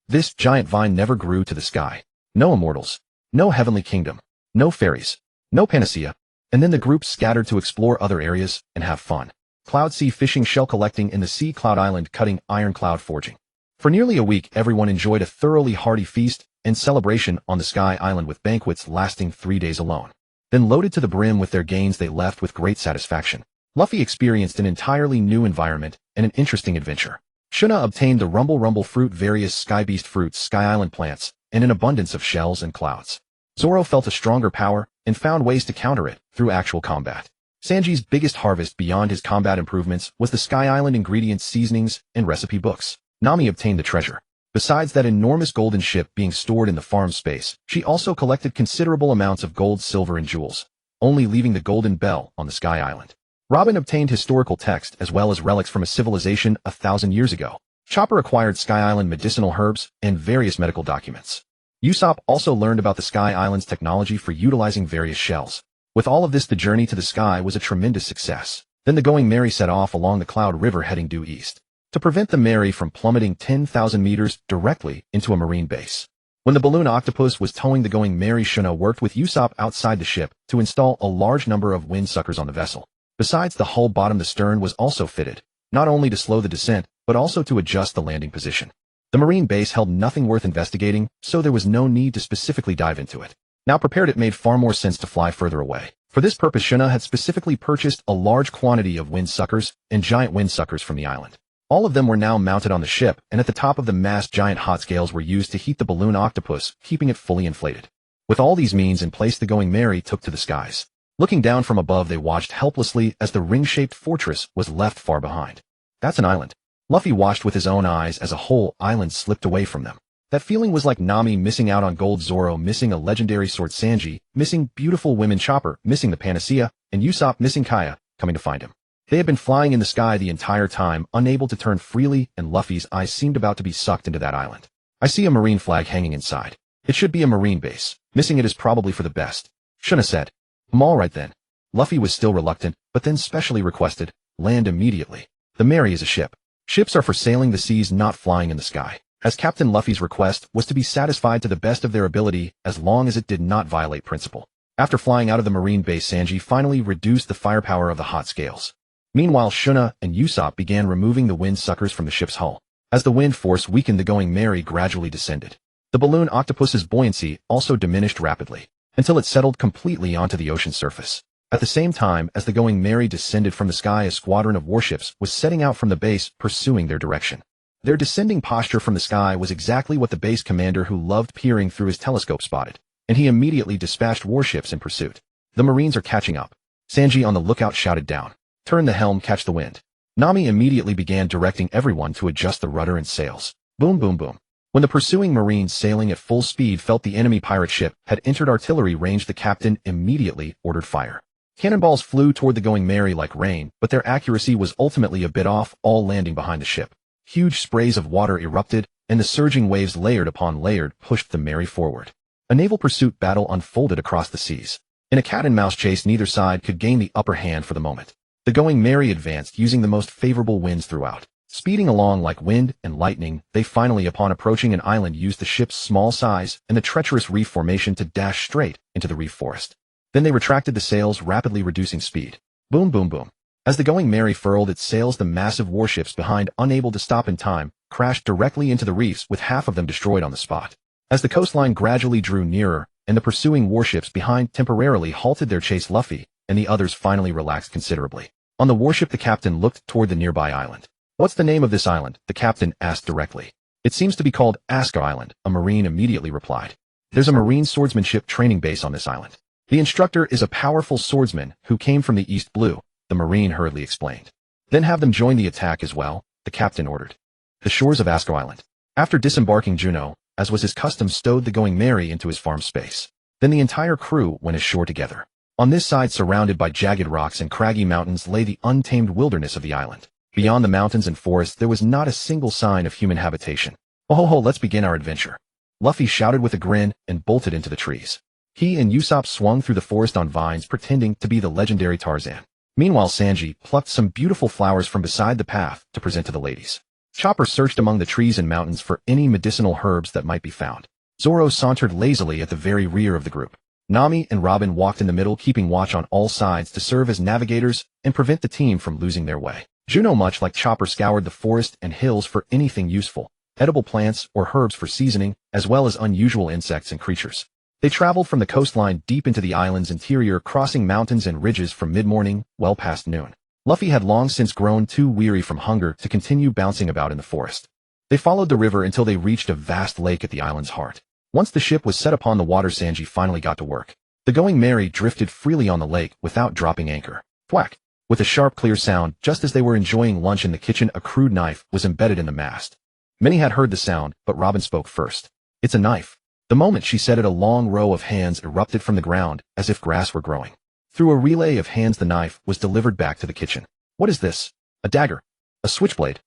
This giant vine never grew to the sky. No immortals. No heavenly kingdom. No fairies. No panacea. And then the group scattered to explore other areas and have fun. Cloud sea fishing, shell collecting in the sea, Cloud Island cutting, iron cloud forging. For nearly a week, everyone enjoyed a thoroughly hearty feast and celebration on the Sky Island, with banquets lasting 3 days alone. Then, loaded to the brim with their gains, they left with great satisfaction. Luffy experienced an entirely new environment and an interesting adventure. Shuna obtained the Rumble fruit, various Sky Beast fruits, Sky Island plants, and an abundance of shells and clouds. Zoro felt a stronger power and found ways to counter it through actual combat. Sanji's biggest harvest beyond his combat improvements was the Sky Island ingredients, seasonings, and recipe books. Nami obtained the treasure. Besides that enormous golden ship being stored in the farm space, she also collected considerable amounts of gold, silver, and jewels, only leaving the golden bell on the Sky Island. Robin obtained historical text as well as relics from a civilization 1,000 years ago. Chopper acquired Sky Island medicinal herbs and various medical documents. Usopp also learned about the Sky Island's technology for utilizing various shells. With all of this, the journey to the sky was a tremendous success. Then the Going Merry set off along the Cloud River, heading due east, to prevent the Merry from plummeting 10,000 meters directly into a marine base. When the balloon octopus was towing the Going Merry, Shuna worked with Usopp outside the ship to install a large number of wind suckers on the vessel. Besides the hull bottom, the stern was also fitted, not only to slow the descent, but also to adjust the landing position. The Marine base held nothing worth investigating, so there was no need to specifically dive into it. Now prepared, it made far more sense to fly further away. For this purpose, Juno had specifically purchased a large quantity of wind suckers and giant wind suckers from the island. All of them were now mounted on the ship, and at the top of the mast giant hot scales were used to heat the balloon octopus, keeping it fully inflated. With all these means in place, the Going Merry took to the skies. Looking down from above, they watched helplessly as the ring-shaped fortress was left far behind. That's an island. Luffy watched with his own eyes as a whole island slipped away from them. That feeling was like Nami missing out on gold, Zoro missing a legendary sword, Sanji missing beautiful women, Chopper missing the panacea, and Usopp missing Kaya coming to find him. They had been flying in the sky the entire time, unable to turn freely, and Luffy's eyes seemed about to be sucked into that island. I see a Marine flag hanging inside. It should be a Marine base. Missing it is probably for the best. Shouldn't have said. All right then. Luffy was still reluctant, but then specially requested, land immediately. The Merry is a ship. Ships are for sailing the seas, not flying in the sky. As Captain Luffy's request was to be satisfied to the best of their ability as long as it did not violate principle. After flying out of the Marine base, Sanji finally reduced the firepower of the hot scales. Meanwhile, Shuna and Usopp began removing the wind suckers from the ship's hull. As the wind force weakened, the Going Merry gradually descended. The balloon octopus's buoyancy also diminished rapidly, until it settled completely onto the ocean surface. At the same time as the Going Merry descended from the sky, a squadron of warships was setting out from the base, pursuing their direction. Their descending posture from the sky was exactly what the base commander, who loved peering through his telescope, spotted, and he immediately dispatched warships in pursuit. The Marines are catching up. Sanji on the lookout shouted down. Turn the helm, catch the wind. Nami immediately began directing everyone to adjust the rudder and sails. Boom, boom, boom. When the pursuing Marines sailing at full speed felt the enemy pirate ship had entered artillery range, the captain immediately ordered fire. Cannonballs flew toward the Going Merry like rain, but their accuracy was ultimately a bit off, all landing behind the ship. Huge sprays of water erupted, and the surging waves, layered upon layered, pushed the Merry forward. A naval pursuit battle unfolded across the seas. In a cat-and-mouse chase, neither side could gain the upper hand for the moment. The Going Merry advanced using the most favorable winds throughout. Speeding along like wind and lightning, they finally, upon approaching an island, used the ship's small size and the treacherous reef formation to dash straight into the reef forest. Then they retracted the sails, rapidly reducing speed. Boom, boom, boom. As the Going Merry furled its sails, the massive warships behind, unable to stop in time, crashed directly into the reefs, with half of them destroyed on the spot. As the coastline gradually drew nearer, and the pursuing warships behind temporarily halted their chase, Luffy and the others finally relaxed considerably. On the warship, the captain looked toward the nearby island. What's the name of this island? The captain asked directly. It seems to be called Aska Island, a Marine immediately replied. There's a Marine swordsmanship training base on this island. The instructor is a powerful swordsman who came from the East Blue, the Marine hurriedly explained. Then have them join the attack as well, the captain ordered. The shores of Aska Island. After disembarking, Juno, as was his custom, stowed the Going Merry into his farm space. Then the entire crew went ashore together. On this side, surrounded by jagged rocks and craggy mountains, lay the untamed wilderness of the island. Beyond the mountains and forests, there was not a single sign of human habitation. Oh ho ho, let's begin our adventure. Luffy shouted with a grin and bolted into the trees. He and Usopp swung through the forest on vines, pretending to be the legendary Tarzan. Meanwhile, Sanji plucked some beautiful flowers from beside the path to present to the ladies. Chopper searched among the trees and mountains for any medicinal herbs that might be found. Zoro sauntered lazily at the very rear of the group. Nami and Robin walked in the middle, keeping watch on all sides to serve as navigators and prevent the team from losing their way. Juno, much like Chopper, scoured the forest and hills for anything useful, edible plants or herbs for seasoning, as well as unusual insects and creatures. They traveled from the coastline deep into the island's interior, crossing mountains and ridges from mid-morning, well past noon. Luffy had long since grown too weary from hunger to continue bouncing about in the forest. They followed the river until they reached a vast lake at the island's heart. Once the ship was set upon the water, Sanji finally got to work. The Going Merry drifted freely on the lake without dropping anchor. Thwack! With a sharp, clear sound, just as they were enjoying lunch in the kitchen, a crude knife was embedded in the mast. Many had heard the sound, but Robin spoke first. It's a knife. The moment she said it, a long row of hands erupted from the ground, as if grass were growing. Through a relay of hands, the knife was delivered back to the kitchen. What is this? A dagger? A switchblade?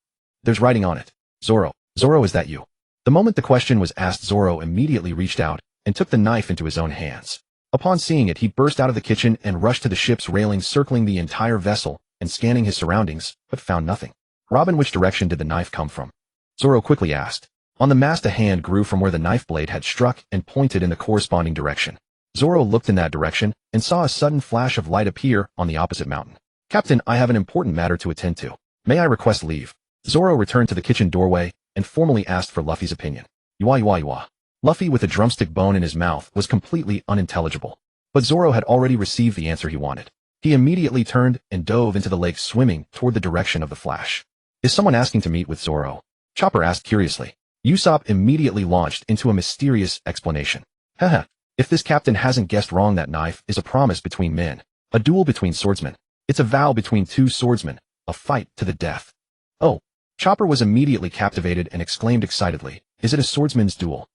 There's writing on it. Zoro, is that you? The moment the question was asked, Zoro immediately reached out and took the knife into his own hands. Upon seeing it, he burst out of the kitchen and rushed to the ship's railing, circling the entire vessel and scanning his surroundings, but found nothing. Robin, which direction did the knife come from? Zoro quickly asked. On the mast, a hand grew from where the knife blade had struck and pointed in the corresponding direction. Zoro looked in that direction and saw a sudden flash of light appear on the opposite mountain. Captain, I have an important matter to attend to. May I request leave? Zoro returned to the kitchen doorway and formally asked for Luffy's opinion. Yuwa. Luffy, with a drumstick bone in his mouth, was completely unintelligible. But Zoro had already received the answer he wanted. He immediately turned and dove into the lake, swimming toward the direction of the flash. Is someone asking to meet with Zoro? Chopper asked curiously. Usopp immediately launched into a mysterious explanation. Haha, if this captain hasn't guessed wrong, that knife is a promise between men. A duel between swordsmen. It's a vow between two swordsmen. A fight to the death. Oh. Chopper was immediately captivated and exclaimed excitedly, is it a swordsman's duel?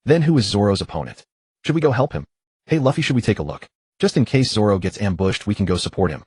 Then who is Zoro's opponent? Should we go help him? Hey Luffy, should we take a look? Just in case Zoro gets ambushed, we can go support him.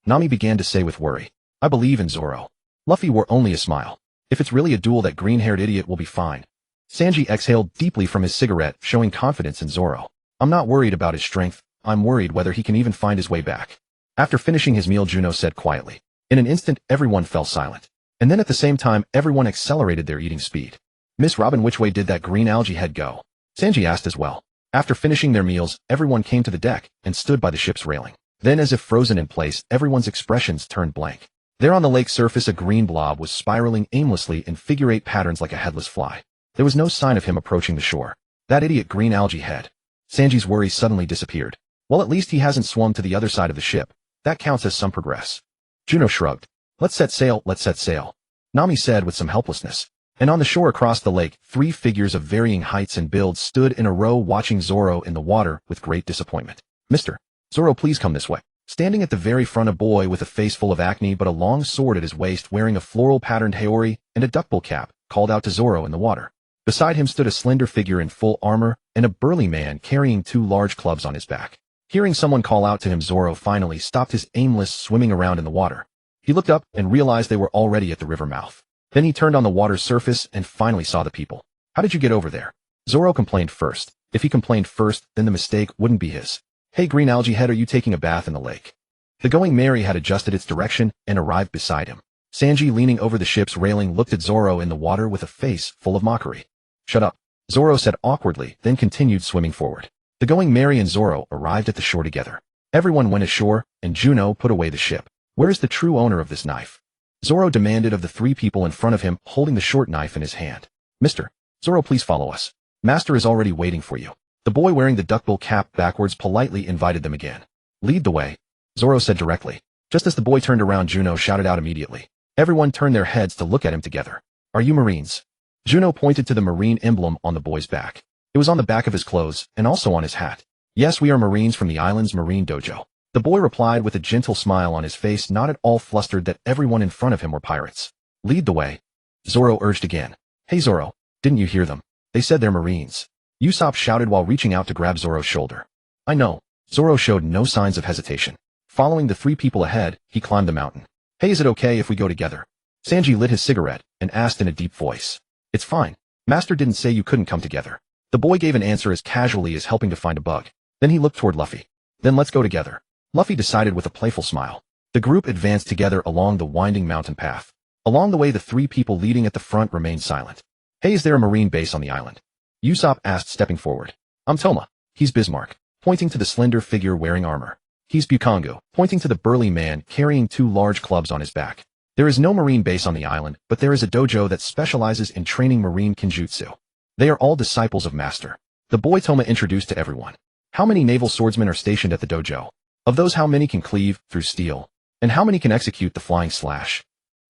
Nami began to say with worry. I believe in Zoro. Luffy wore only a smile. If it's really a duel, that green-haired idiot will be fine. Sanji exhaled deeply from his cigarette, showing confidence in Zoro. I'm not worried about his strength, I'm worried whether he can even find his way back. After finishing his meal, Juno said quietly. In an instant, everyone fell silent. And then at the same time, everyone accelerated their eating speed. Miss Robin, which way did that green algae head go? Sanji asked as well. After finishing their meals, everyone came to the deck and stood by the ship's railing. Then, as if frozen in place, everyone's expressions turned blank. There on the lake surface, a green blob was spiraling aimlessly in figure-8 patterns like a headless fly. There was no sign of him approaching the shore. That idiot green algae head. Sanji's worry suddenly disappeared. Well, at least he hasn't swum to the other side of the ship. That counts as some progress. Juno shrugged. Let's set sail. Nami said with some helplessness. And on the shore across the lake, 3 figures of varying heights and builds stood in a row, watching Zoro in the water with great disappointment. Mr. Zoro, please come this way. Standing at the very front, a boy with a face full of acne but a long sword at his waist, wearing a floral-patterned haori and a duckbill cap, called out to Zoro in the water. Beside him stood a slender figure in full armor and a burly man carrying 2 large clubs on his back. Hearing someone call out to him, Zoro finally stopped his aimless swimming around in the water. He looked up and realized they were already at the river mouth. Then he turned on the water's surface and finally saw the people. How did you get over there? Zoro complained first. If he complained first, then the mistake wouldn't be his. Hey green algae head, are you taking a bath in the lake? The Going Merry had adjusted its direction and arrived beside him. Sanji, leaning over the ship's railing, looked at Zoro in the water with a face full of mockery. Shut up, Zoro said awkwardly, then continued swimming forward. The Going Merry and Zoro arrived at the shore together. Everyone went ashore, and Juno put away the ship. Where is the true owner of this knife? Zoro demanded of the 3 people in front of him, holding the short knife in his hand. Mr. Zoro, please follow us. Master is already waiting for you. The boy wearing the duckbill cap backwards politely invited them again. Lead the way, Zoro said directly. Just as the boy turned around, Juno shouted out immediately. Everyone turned their heads to look at him together. Are you Marines? Juno pointed to the Marine emblem on the boy's back. It was on the back of his clothes and also on his hat. Yes, we are Marines from the island's Marine dojo. The boy replied with a gentle smile on his face, not at all flustered that everyone in front of him were pirates. Lead the way, Zoro urged again. Hey Zoro, didn't you hear them? They said they're Marines. Usopp shouted while reaching out to grab Zoro's shoulder. I know. Zoro showed no signs of hesitation. Following the 3 people ahead, he climbed the mountain. Hey, is it okay if we go together? Sanji lit his cigarette and asked in a deep voice. It's fine. Master didn't say you couldn't come together. The boy gave an answer as casually as helping to find a bug. Then he looked toward Luffy. Then let's go together, Luffy decided with a playful smile. The group advanced together along the winding mountain path. Along the way, the 3 people leading at the front remained silent. Hey, is there a Marine base on the island? Usopp asked, stepping forward. I'm Toma. He's Bismarck, pointing to the slender figure wearing armor. He's Bukongo, pointing to the burly man carrying 2 large clubs on his back. There is no Marine base on the island, but there is a dojo that specializes in training Marine Kenjutsu. They are all disciples of Master. The boy Toma introduced to everyone. How many naval swordsmen are stationed at the dojo? Of those, how many can cleave through steel? And how many can execute the flying slash?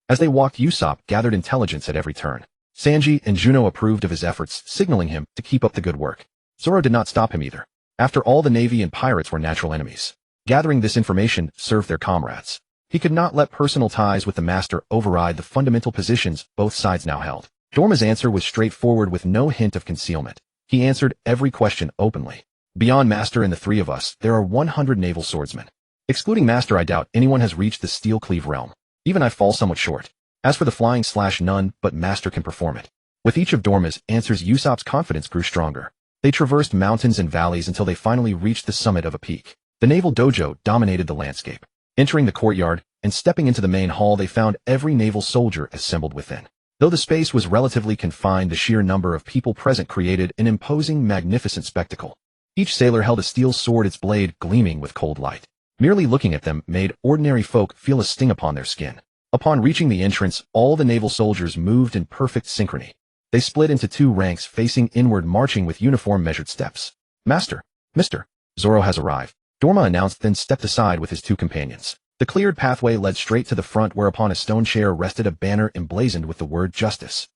As they walked, Usopp gathered intelligence at every turn. Sanji and Juno approved of his efforts, signaling him to keep up the good work. Zoro did not stop him either. After all, the Navy and pirates were natural enemies. Gathering this information served their comrades. He could not let personal ties with the Master override the fundamental positions both sides now held. Dorma's answer was straightforward with no hint of concealment. He answered every question openly. Beyond Master and the 3 of us, there are 100 naval swordsmen. Excluding Master, I doubt anyone has reached the steel cleave realm. Even I fall somewhat short. As for the flying slash, none but Master can perform it. With each of Dorma's answers, Usopp's confidence grew stronger. They traversed mountains and valleys until they finally reached the summit of a peak. The naval dojo dominated the landscape. Entering the courtyard and stepping into the main hall, they found every naval soldier assembled within. Though the space was relatively confined, the sheer number of people present created an imposing, magnificent spectacle. Each sailor held a steel sword, its blade gleaming with cold light. Merely looking at them made ordinary folk feel a sting upon their skin. Upon reaching the entrance, all the naval soldiers moved in perfect synchrony. They split into two ranks facing inward, marching with uniform measured steps. Master, Mr. Zoro has arrived, Dorma announced, then stepped aside with his two companions. The cleared pathway led straight to the front, where upon a stone chair rested a banner emblazoned with the word Justice.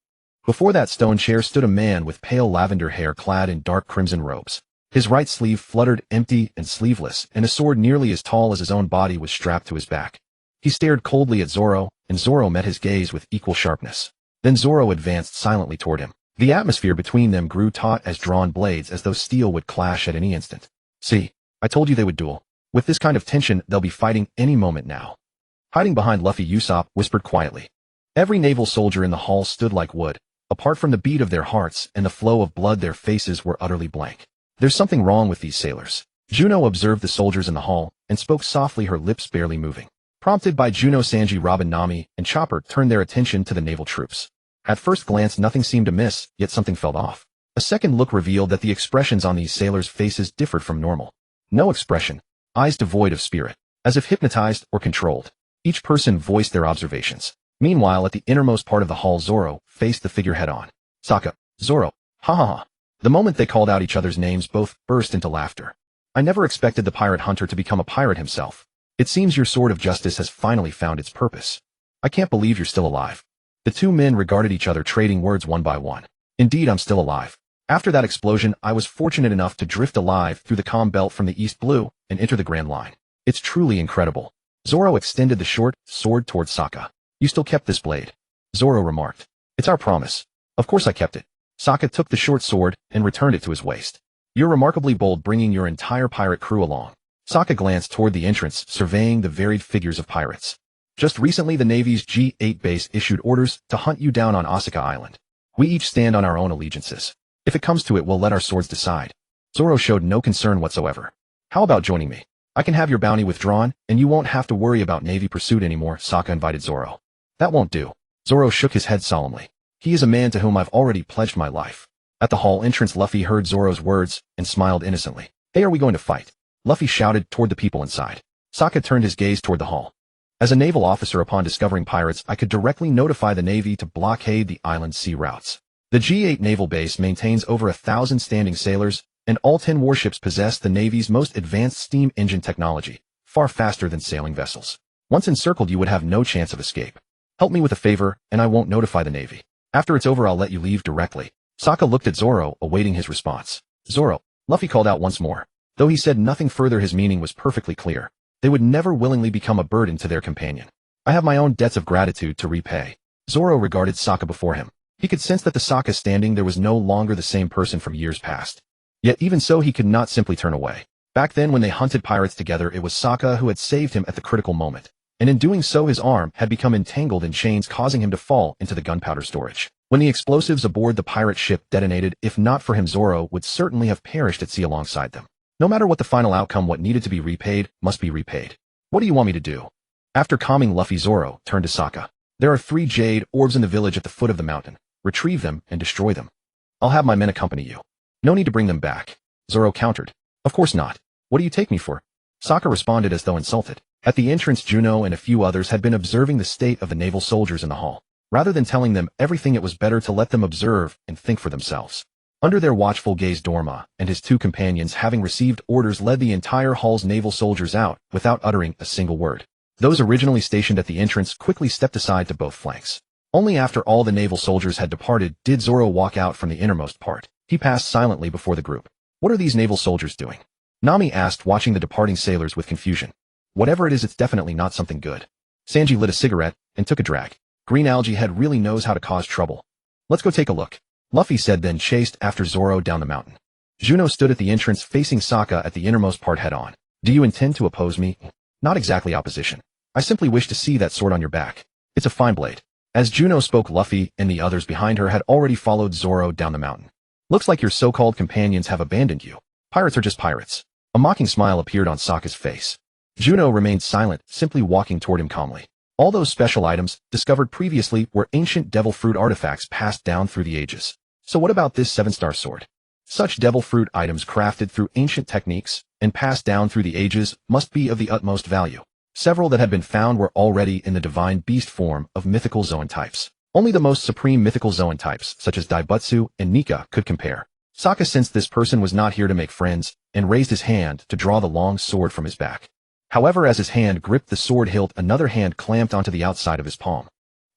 Before that stone chair stood a man with pale lavender hair clad in dark crimson robes. His right sleeve fluttered empty and sleeveless, and a sword nearly as tall as his own body was strapped to his back. He stared coldly at Zoro, and Zoro met his gaze with equal sharpness. Then Zoro advanced silently toward him. The atmosphere between them grew taut as drawn blades, as though steel would clash at any instant. See, I told you they would duel. With this kind of tension, they'll be fighting any moment now. Hiding behind Luffy, Usopp whispered quietly. Every naval soldier in the hall stood like wood. Apart from the beat of their hearts and the flow of blood, their faces were utterly blank. There's something wrong with these sailors. Juno observed the soldiers in the hall and spoke softly, her lips barely moving. Prompted by Juno, Sanji, Robin, Nami, and Chopper turned their attention to the naval troops. At first glance, nothing seemed amiss, yet something felt off. A second look revealed that the expressions on these sailors' faces differed from normal. No expression. Eyes devoid of spirit, as if hypnotized or controlled. Each person voiced their observations. Meanwhile, at the innermost part of the hall, Zoro faced the figure head-on. Sokka, Zoro, ha ha ha. The moment they called out each other's names, both burst into laughter. I never expected the pirate hunter to become a pirate himself. It seems your sword of justice has finally found its purpose. I can't believe you're still alive. The two men regarded each other, trading words one by one. Indeed, I'm still alive. After that explosion, I was fortunate enough to drift alive through the comm belt from the East Blue and enter the Grand Line. It's truly incredible. Zoro extended the short sword towards Sokka. You still kept this blade? Zoro remarked. It's our promise. Of course I kept it. Sokka took the short sword and returned it to his waist. You're remarkably bold, bringing your entire pirate crew along. Sokka glanced toward the entrance, surveying the varied figures of pirates. Just recently, the Navy's G8 base issued orders to hunt you down on Asuka Island. We each stand on our own allegiances. If it comes to it, we'll let our swords decide. Zoro showed no concern whatsoever. How about joining me? I can have your bounty withdrawn, and you won't have to worry about Navy pursuit anymore, Sokka invited Zoro. That won't do. Zoro shook his head solemnly. He is a man to whom I've already pledged my life. At the hall entrance, Luffy heard Zoro's words and smiled innocently. Hey, are we going to fight? Luffy shouted toward the people inside. Sokka turned his gaze toward the hall. As a naval officer, upon discovering pirates, I could directly notify the Navy to blockade the island's sea routes. The G8 naval base maintains over 1,000 standing sailors, and all 10 warships possess the Navy's most advanced steam engine technology, far faster than sailing vessels. Once encircled, you would have no chance of escape. Help me with a favor, and I won't notify the Navy. After it's over, I'll let you leave directly. Sokka looked at Zoro, awaiting his response. Zoro, Luffy called out once more. Though he said nothing further, his meaning was perfectly clear. They would never willingly become a burden to their companion. I have my own debts of gratitude to repay. Zoro regarded Sokka before him. He could sense that the Sokka standing there was no longer the same person from years past. Yet even so, he could not simply turn away. Back then, when they hunted pirates together, it was Sokka who had saved him at the critical moment. And in doing so, his arm had become entangled in chains, causing him to fall into the gunpowder storage. When the explosives aboard the pirate ship detonated, if not for him, Zoro would certainly have perished at sea alongside them. No matter what the final outcome, what needed to be repaid must be repaid. What do you want me to do? After calming Luffy, Zoro turned to Sokka. There are 3 jade orbs in the village at the foot of the mountain. Retrieve them and destroy them. I'll have my men accompany you. No need to bring them back. Zoro countered. Of course not. What do you take me for? Sokka responded as though insulted. At the entrance, Juno and a few others had been observing the state of the naval soldiers in the hall. Rather than telling them everything, it was better to let them observe and think for themselves. Under their watchful gaze, Dorma and his 2 companions, having received orders, led the entire hall's naval soldiers out without uttering a single word. Those originally stationed at the entrance quickly stepped aside to both flanks. Only after all the naval soldiers had departed did Zoro walk out from the innermost part. He passed silently before the group. What are these naval soldiers doing? Nami asked, watching the departing sailors with confusion. Whatever it is, it's definitely not something good. Sanji lit a cigarette and took a drag. Green algae head really knows how to cause trouble. Let's go take a look, Luffy said, then chased after Zoro down the mountain. Juno stood at the entrance, facing Sokka at the innermost part head on. Do you intend to oppose me? Not exactly opposition. I simply wish to see that sword on your back. It's a fine blade. As Juno spoke, Luffy and the others behind her had already followed Zoro down the mountain. Looks like your so-called companions have abandoned you. Pirates are just pirates. A mocking smile appeared on Sokka's face. Juno remained silent, simply walking toward him calmly. All those special items, discovered previously, were ancient devil fruit artifacts passed down through the ages. So what about this 7-star sword? Such devil fruit items crafted through ancient techniques and passed down through the ages must be of the utmost value. Several that had been found were already in the divine beast form of mythical Zoan types. Only the most supreme mythical Zoan types, such as Daibutsu and Nika, could compare. Sokka sensed this person was not here to make friends, and raised his hand to draw the long sword from his back. However, as his hand gripped the sword hilt, another hand clamped onto the outside of his palm.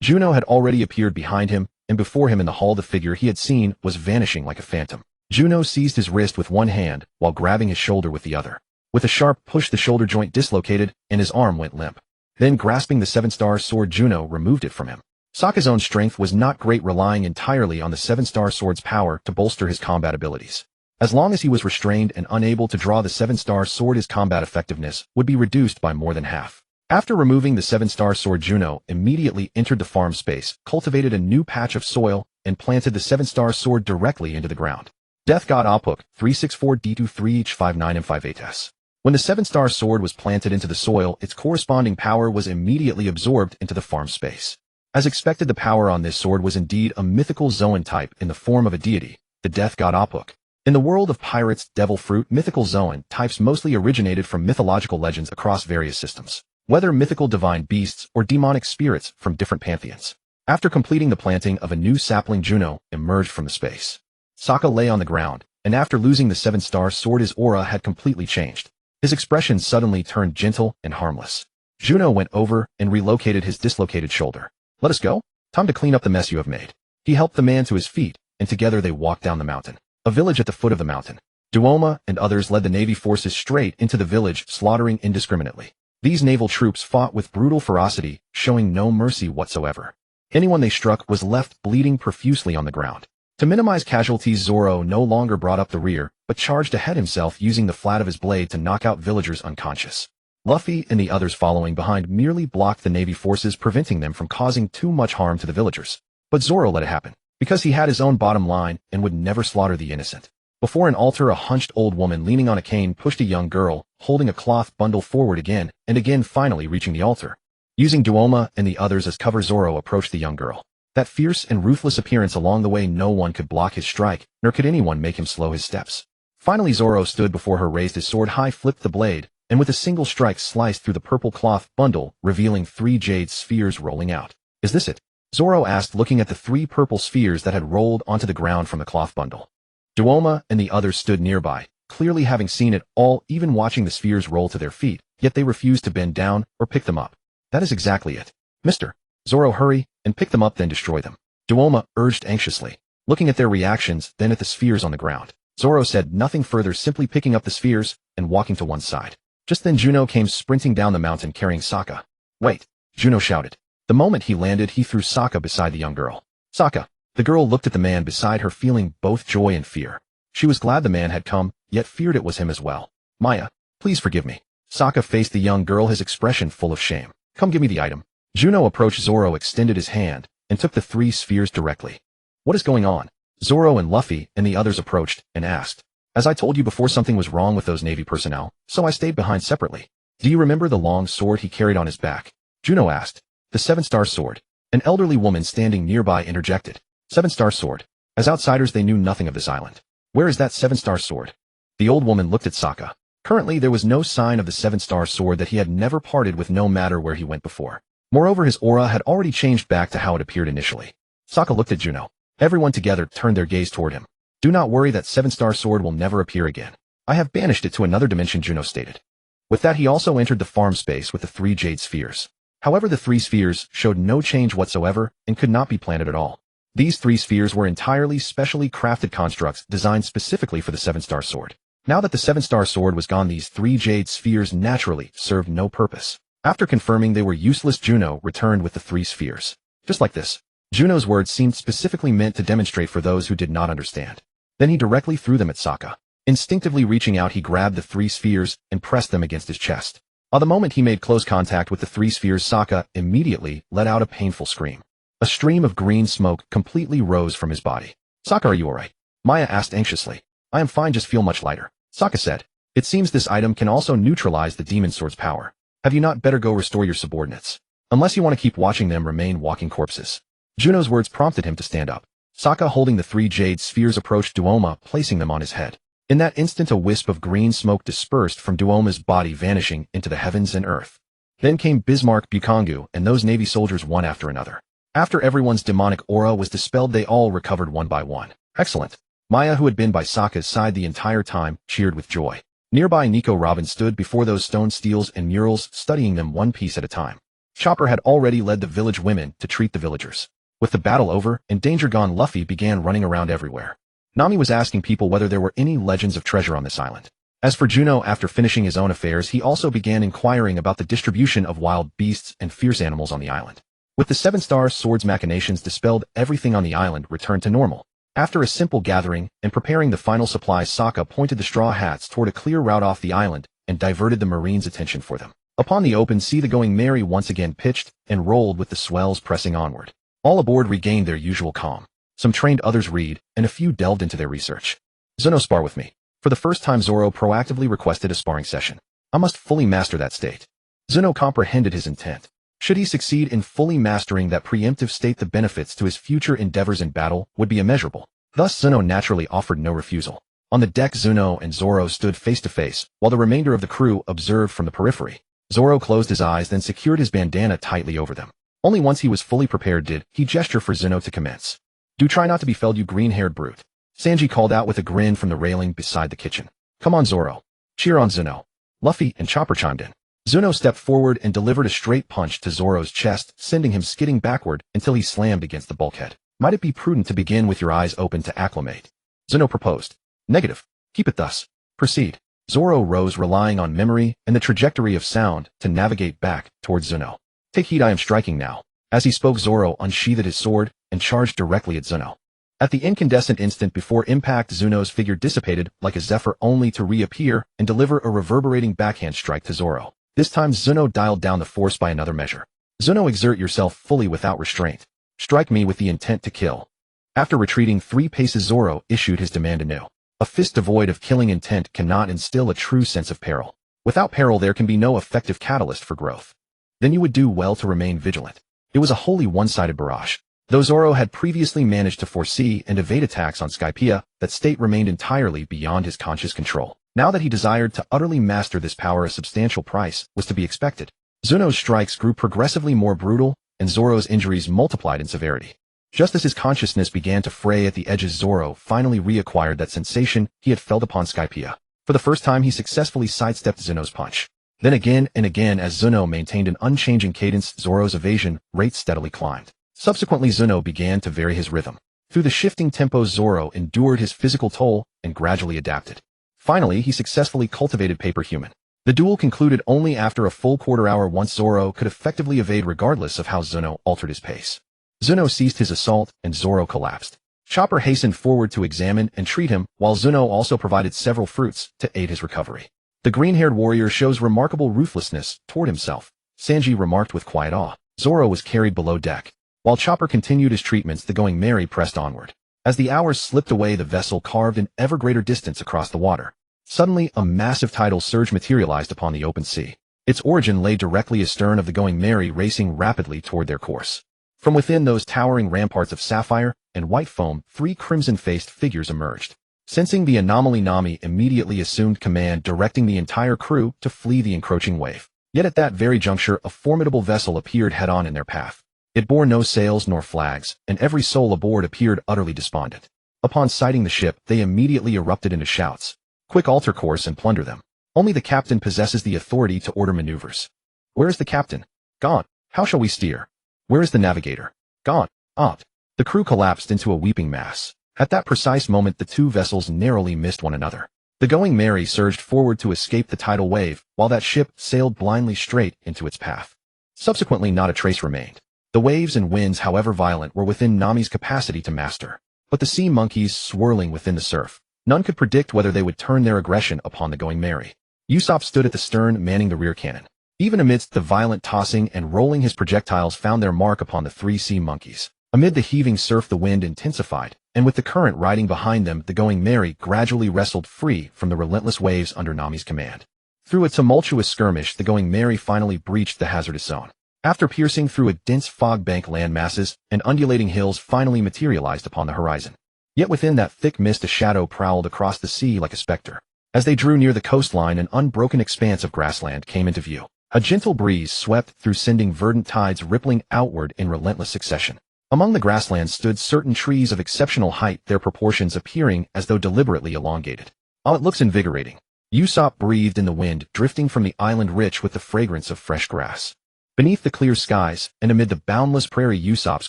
Juno had already appeared behind him, and before him in the hall the figure he had seen was vanishing like a phantom. Juno seized his wrist with one hand, while grabbing his shoulder with the other. With a sharp push, the shoulder joint dislocated, and his arm went limp. Then, grasping the seven-star sword, Juno removed it from him. Sokka's own strength was not great, relying entirely on the seven-star sword's power to bolster his combat abilities. As long as he was restrained and unable to draw the seven-star sword, his combat effectiveness would be reduced by more than half. After removing the seven-star sword, Juno immediately entered the farm space, cultivated a new patch of soil, and planted the seven-star sword directly into the ground. Death God Apuk, 364D23H59M58S. When the seven-star sword was planted into the soil, its corresponding power was immediately absorbed into the farm space. As expected, the power on this sword was indeed a mythical Zoan type in the form of a deity, the Death God Apuk. In the world of pirates, devil fruit, mythical Zoan types mostly originated from mythological legends across various systems, whether mythical divine beasts or demonic spirits from different pantheons. After completing the planting of a new sapling, Juno emerged from the space. Sokka lay on the ground, and after losing the seven-star sword, his aura had completely changed. His expression suddenly turned gentle and harmless. Juno went over and relocated his dislocated shoulder. Let us go. Time to clean up the mess you have made. He helped the man to his feet, and together they walked down the mountain. A village at the foot of the mountain. Duoma and others led the Navy forces straight into the village, slaughtering indiscriminately. These naval troops fought with brutal ferocity, showing no mercy whatsoever. Anyone they struck was left bleeding profusely on the ground. To minimize casualties, Zoro no longer brought up the rear, but charged ahead himself, using the flat of his blade to knock out villagers unconscious. Luffy and the others following behind merely blocked the Navy forces, preventing them from causing too much harm to the villagers. But Zoro let it happen, because he had his own bottom line and would never slaughter the innocent. Before an altar, a hunched old woman leaning on a cane pushed a young girl, holding a cloth bundle, forward again and again, finally reaching the altar. Using Duoma and the others as cover, Zoro approached the young girl. That fierce and ruthless appearance along the way, no one could block his strike, nor could anyone make him slow his steps. Finally, Zoro stood before her, raised his sword high, flipped the blade, and with a single strike sliced through the purple cloth bundle, revealing 3 jade spheres rolling out. Is this it? Zoro asked, looking at the 3 purple spheres that had rolled onto the ground from the cloth bundle. Duoma and the others stood nearby, clearly having seen it all, even watching the spheres roll to their feet, yet they refused to bend down or pick them up. That is exactly it. Mister. Zoro, hurry, and pick them up, then destroy them. Duoma urged anxiously, looking at their reactions, then at the spheres on the ground. Zoro said nothing further, simply picking up the spheres and walking to one side. Just then Juno came sprinting down the mountain carrying Sokka. Wait, Juno shouted. The moment he landed, he threw Sokka beside the young girl. Sokka. The girl looked at the man beside her, feeling both joy and fear. She was glad the man had come, yet feared it was him as well. Maya, please forgive me. Sokka faced the young girl, his expression full of shame. Come, give me the item. Juno approached Zoro, extended his hand, and took the 3 spheres directly. What is going on? Zoro and Luffy and the others approached and asked. As I told you before, something was wrong with those Navy personnel, so I stayed behind separately. Do you remember the long sword he carried on his back? Juno asked. The 7-star sword. An elderly woman standing nearby interjected. 7-star sword. As outsiders, they knew nothing of this island. Where is that 7-star sword? The old woman looked at Sokka. Currently, there was no sign of the 7-star sword that he had never parted with, no matter where he went before. Moreover, his aura had already changed back to how it appeared initially. Sokka looked at Juno. Everyone together turned their gaze toward him. Do not worry, that 7-star sword will never appear again. I have banished it to another dimension, Juno stated. With that, he also entered the farm space with the 3 jade spheres. However, the 3 spheres showed no change whatsoever and could not be planted at all. These 3 spheres were entirely specially crafted constructs designed specifically for the 7-star sword. Now that the 7-star sword was gone, these 3 jade spheres naturally served no purpose. After confirming they were useless, Juno returned with the 3 spheres. Just like this. Juno's words seemed specifically meant to demonstrate for those who did not understand. Then he directly threw them at Sokka. Instinctively reaching out, he grabbed the 3 spheres and pressed them against his chest. On the moment he made close contact with the 3 spheres, Sokka immediately let out a painful scream. A stream of green smoke completely rose from his body. Sokka, are you alright? Maya asked anxiously. I am fine, just feel much lighter. Sokka said. It seems this item can also neutralize the demon sword's power. Have you not better go restore your subordinates? Unless you want to keep watching them remain walking corpses. Juno's words prompted him to stand up. Sokka, holding the 3 jade spheres, approached Duoma, placing them on his head. In that instant, a wisp of green smoke dispersed from Duoma's body, vanishing into the heavens and earth. Then came Bismarck, Bukangu, and those Navy soldiers one after another. After everyone's demonic aura was dispelled, they all recovered one by one. Excellent. Maya, who had been by Sokka's side the entire time, cheered with joy. Nearby, Nico Robin stood before those stone steels and murals, studying them one piece at a time. Chopper had already led the village women to treat the villagers. With the battle over and danger gone, Luffy began running around everywhere. Nami was asking people whether there were any legends of treasure on this island. As for Juno, after finishing his own affairs, he also began inquiring about the distribution of wild beasts and fierce animals on the island. With the 7-star sword's machinations dispelled, everything on the island returned to normal. After a simple gathering and preparing the final supplies, Sokka pointed the straw hats toward a clear route off the island and diverted the Marines' attention for them. Upon the open sea, the Going Merry once again pitched and rolled with the swells pressing onward. All aboard regained their usual calm. Some trained, others read, and a few delved into their research. Zuno, spar with me. For the first time, Zoro proactively requested a sparring session. I must fully master that state. Zuno comprehended his intent. Should he succeed in fully mastering that preemptive state, the benefits to his future endeavors in battle would be immeasurable. Thus, Zuno naturally offered no refusal. On the deck, Zuno and Zoro stood face to face, while the remainder of the crew observed from the periphery. Zoro closed his eyes, then secured his bandana tightly over them. Only once he was fully prepared did he gesture for Zuno to commence. Do try not to be felled, you green-haired brute. Sanji called out with a grin from the railing beside the kitchen. Come on, Zoro. Cheer on, Zuno. Luffy and Chopper chimed in. Zuno stepped forward and delivered a straight punch to Zoro's chest, sending him skidding backward until he slammed against the bulkhead. Might it be prudent to begin with your eyes open to acclimate? Zuno proposed. Negative. Keep it thus. Proceed. Zoro rose, relying on memory and the trajectory of sound to navigate back towards Zuno. Take heed, I am striking now. As he spoke, Zoro unsheathed his sword and charged directly at Zuno. At the incandescent instant before impact, Zuno's figure dissipated like a zephyr, only to reappear and deliver a reverberating backhand strike to Zoro. This time, Zuno dialed down the force by another measure. Zuno, exert yourself fully without restraint. Strike me with the intent to kill. After retreating 3 paces, Zoro issued his demand anew. A fist devoid of killing intent cannot instill a true sense of peril. Without peril, there can be no effective catalyst for growth. Then you would do well to remain vigilant. It was a wholly one-sided barrage. Though Zoro had previously managed to foresee and evade attacks on Skypiea, that state remained entirely beyond his conscious control. Now that he desired to utterly master this power, a substantial price was to be expected. Zuno's strikes grew progressively more brutal, and Zoro's injuries multiplied in severity. Just as his consciousness began to fray at the edges, Zoro finally reacquired that sensation he had felt upon Skypiea. For the first time, he successfully sidestepped Zuno's punch. Then again and again, as Zuno maintained an unchanging cadence, Zoro's evasion rate steadily climbed. Subsequently, Zuno began to vary his rhythm. Through the shifting tempos, Zoro endured his physical toll and gradually adapted. Finally, he successfully cultivated Paper Human. The duel concluded only after a full quarter hour, once Zoro could effectively evade regardless of how Zuno altered his pace. Zuno ceased his assault, and Zoro collapsed. Chopper hastened forward to examine and treat him, while Zuno also provided several fruits to aid his recovery. The green-haired warrior shows remarkable ruthlessness toward himself, Sanji remarked with quiet awe. Zoro was carried below deck. While Chopper continued his treatments, the Going Merry pressed onward. As the hours slipped away, the vessel carved an ever greater distance across the water. Suddenly, a massive tidal surge materialized upon the open sea. Its origin lay directly astern of the Going Merry, racing rapidly toward their course. From within those towering ramparts of sapphire and white foam, 3 crimson-faced figures emerged. Sensing the anomaly, Nami immediately assumed command, directing the entire crew to flee the encroaching wave. Yet at that very juncture, a formidable vessel appeared head-on in their path. It bore no sails nor flags, and every soul aboard appeared utterly despondent. Upon sighting the ship, they immediately erupted into shouts. Quick, alter course and plunder them. Only the captain possesses the authority to order maneuvers. Where is the captain? Gone. How shall we steer? Where is the navigator? Gone. Opt. The crew collapsed into a weeping mass. At that precise moment, the 2 vessels narrowly missed one another. The Going Merry surged forward to escape the tidal wave, while that ship sailed blindly straight into its path. Subsequently, not a trace remained. The waves and winds, however violent, were within Nami's capacity to master. But the sea monkeys swirling within the surf, none could predict whether they would turn their aggression upon the Going Merry. Usopp stood at the stern, manning the rear cannon. Even amidst the violent tossing and rolling, his projectiles found their mark upon the 3 sea monkeys. Amid the heaving surf, the wind intensified, and with the current riding behind them, the Going Merry gradually wrestled free from the relentless waves under Nami's command. Through a tumultuous skirmish, the Going Merry finally breached the hazardous zone. After piercing through a dense fog bank, land masses and undulating hills finally materialized upon the horizon. Yet within that thick mist, a shadow prowled across the sea like a specter. As they drew near the coastline, an unbroken expanse of grassland came into view. A gentle breeze swept through, sending verdant tides rippling outward in relentless succession. Among the grasslands stood certain trees of exceptional height, their proportions appearing as though deliberately elongated. "Oh, it looks invigorating." Usopp breathed in the wind, drifting from the island rich with the fragrance of fresh grass. Beneath the clear skies, and amid the boundless prairie, Usopp's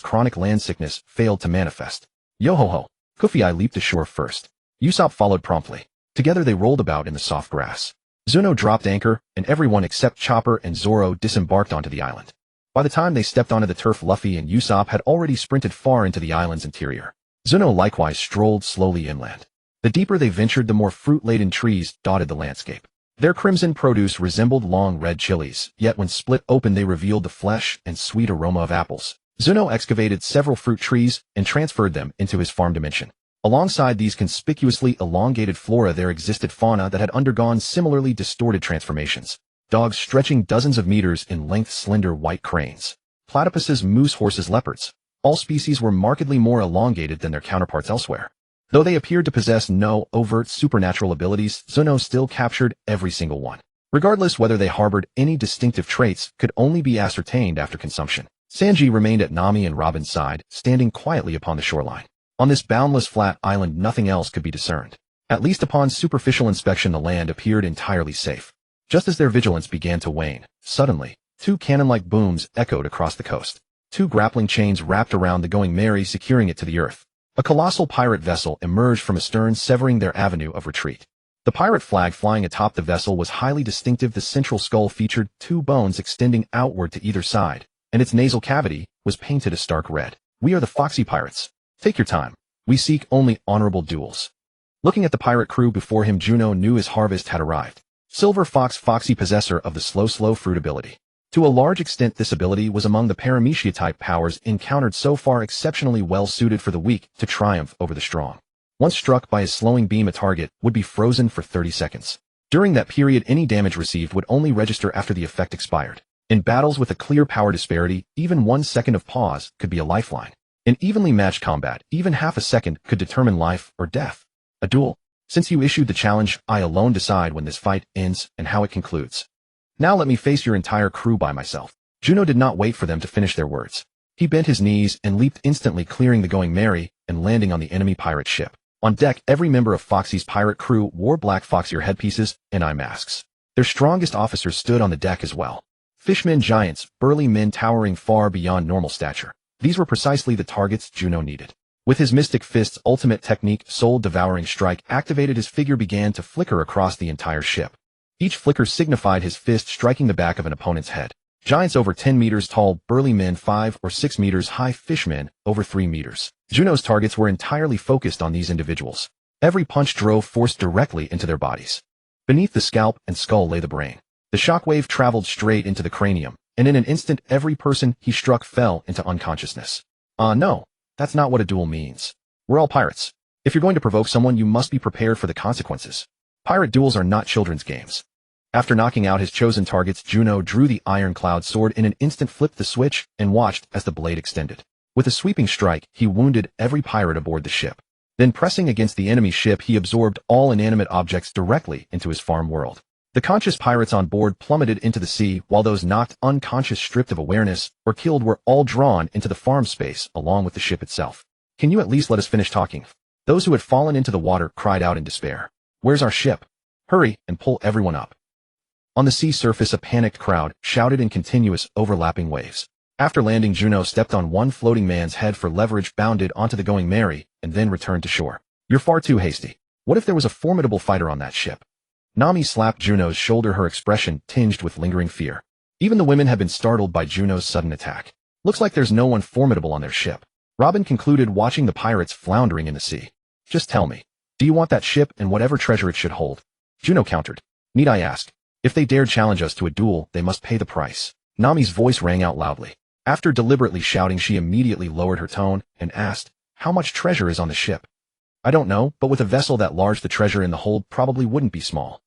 chronic land sickness failed to manifest. Yo-ho-ho! Kufi leaped ashore first. Usopp followed promptly. Together they rolled about in the soft grass. Juno dropped anchor, and everyone except Chopper and Zoro disembarked onto the island. By the time they stepped onto the turf, Luffy and Usopp had already sprinted far into the island's interior. Juno likewise strolled slowly inland. The deeper they ventured, the more fruit-laden trees dotted the landscape. Their crimson produce resembled long red chilies, yet when split open they revealed the flesh and sweet aroma of apples. Juno excavated several fruit trees and transferred them into his farm dimension. Alongside these conspicuously elongated flora there existed fauna that had undergone similarly distorted transformations. Dogs stretching dozens of meters in length, slender white cranes. Platypuses, moose, horses, leopards. All species were markedly more elongated than their counterparts elsewhere. Though they appeared to possess no overt supernatural abilities, Juno still captured every single one. Regardless whether they harbored any distinctive traits could only be ascertained after consumption. Sanji remained at Nami and Robin's side, standing quietly upon the shoreline. On this boundless flat island nothing else could be discerned. At least upon superficial inspection the land appeared entirely safe. Just as their vigilance began to wane, suddenly, two cannon-like booms echoed across the coast. Two grappling chains wrapped around the Going Merry, securing it to the earth. A colossal pirate vessel emerged from astern, severing their avenue of retreat. The pirate flag flying atop the vessel was highly distinctive. The central skull featured two bones extending outward to either side, and its nasal cavity was painted a stark red. "We are the Foxy Pirates. Take your time. We seek only honorable duels." Looking at the pirate crew before him, Juno knew his harvest had arrived. Silver Fox, Foxy, possessor of the slow fruit ability. To a large extent this ability was among the Paramecia-type powers encountered so far, exceptionally well suited for the weak to triumph over the strong. Once struck by his slowing beam, a target would be frozen for 30 seconds. During that period any damage received would only register after the effect expired. In battles with a clear power disparity, even 1 second of pause could be a lifeline. In evenly matched combat, even half a second could determine life or death. A duel. Since you issued the challenge, I alone decide when this fight ends and how it concludes. Now let me face your entire crew by myself. Juno did not wait for them to finish their words. He bent his knees and leaped, instantly clearing the Going Merry and landing on the enemy pirate ship. On deck, every member of Foxy's pirate crew wore black fox-ear headpieces and eye masks. Their strongest officers stood on the deck as well. Fishmen, giants, burly men towering far beyond normal stature. These were precisely the targets Juno needed. With his Mystic Fist's ultimate technique, soul-devouring strike activated, his figure began to flicker across the entire ship. Each flicker signified his fist striking the back of an opponent's head. Giants over 10 meters tall, burly men 5 or 6 meters high, fishmen over 3 meters. Juno's targets were entirely focused on these individuals. Every punch drove force directly into their bodies. Beneath the scalp and skull lay the brain. The shockwave traveled straight into the cranium, and in an instant every person he struck fell into unconsciousness. No. That's not what a duel means. We're all pirates. If you're going to provoke someone, you must be prepared for the consequences. Pirate duels are not children's games. After knocking out his chosen targets, Juno drew the ironclad sword, in an instant flipped the switch, and watched as the blade extended. With a sweeping strike, he wounded every pirate aboard the ship. Then pressing against the enemy ship, he absorbed all inanimate objects directly into his farm world. The conscious pirates on board plummeted into the sea, while those knocked unconscious, stripped of awareness, or killed were all drawn into the farm space along with the ship itself. "Can you at least let us finish talking?" Those who had fallen into the water cried out in despair. "Where's our ship? Hurry and pull everyone up." On the sea surface a panicked crowd shouted in continuous, overlapping waves. After landing, Juno stepped on one floating man's head for leverage, bounded onto the Going Merry, and then returned to shore. "You're far too hasty. What if there was a formidable fighter on that ship?" Nami slapped Juno's shoulder, her expression tinged with lingering fear. Even the women had been startled by Juno's sudden attack. "Looks like there's no one formidable on their ship," Robin concluded, watching the pirates floundering in the sea. "Just tell me, do you want that ship and whatever treasure it should hold?" Juno countered. "Need I ask? If they dare challenge us to a duel, they must pay the price." Nami's voice rang out loudly. After deliberately shouting, she immediately lowered her tone and asked, "How much treasure is on the ship?" "I don't know, but with a vessel that large, the treasure in the hold probably wouldn't be small.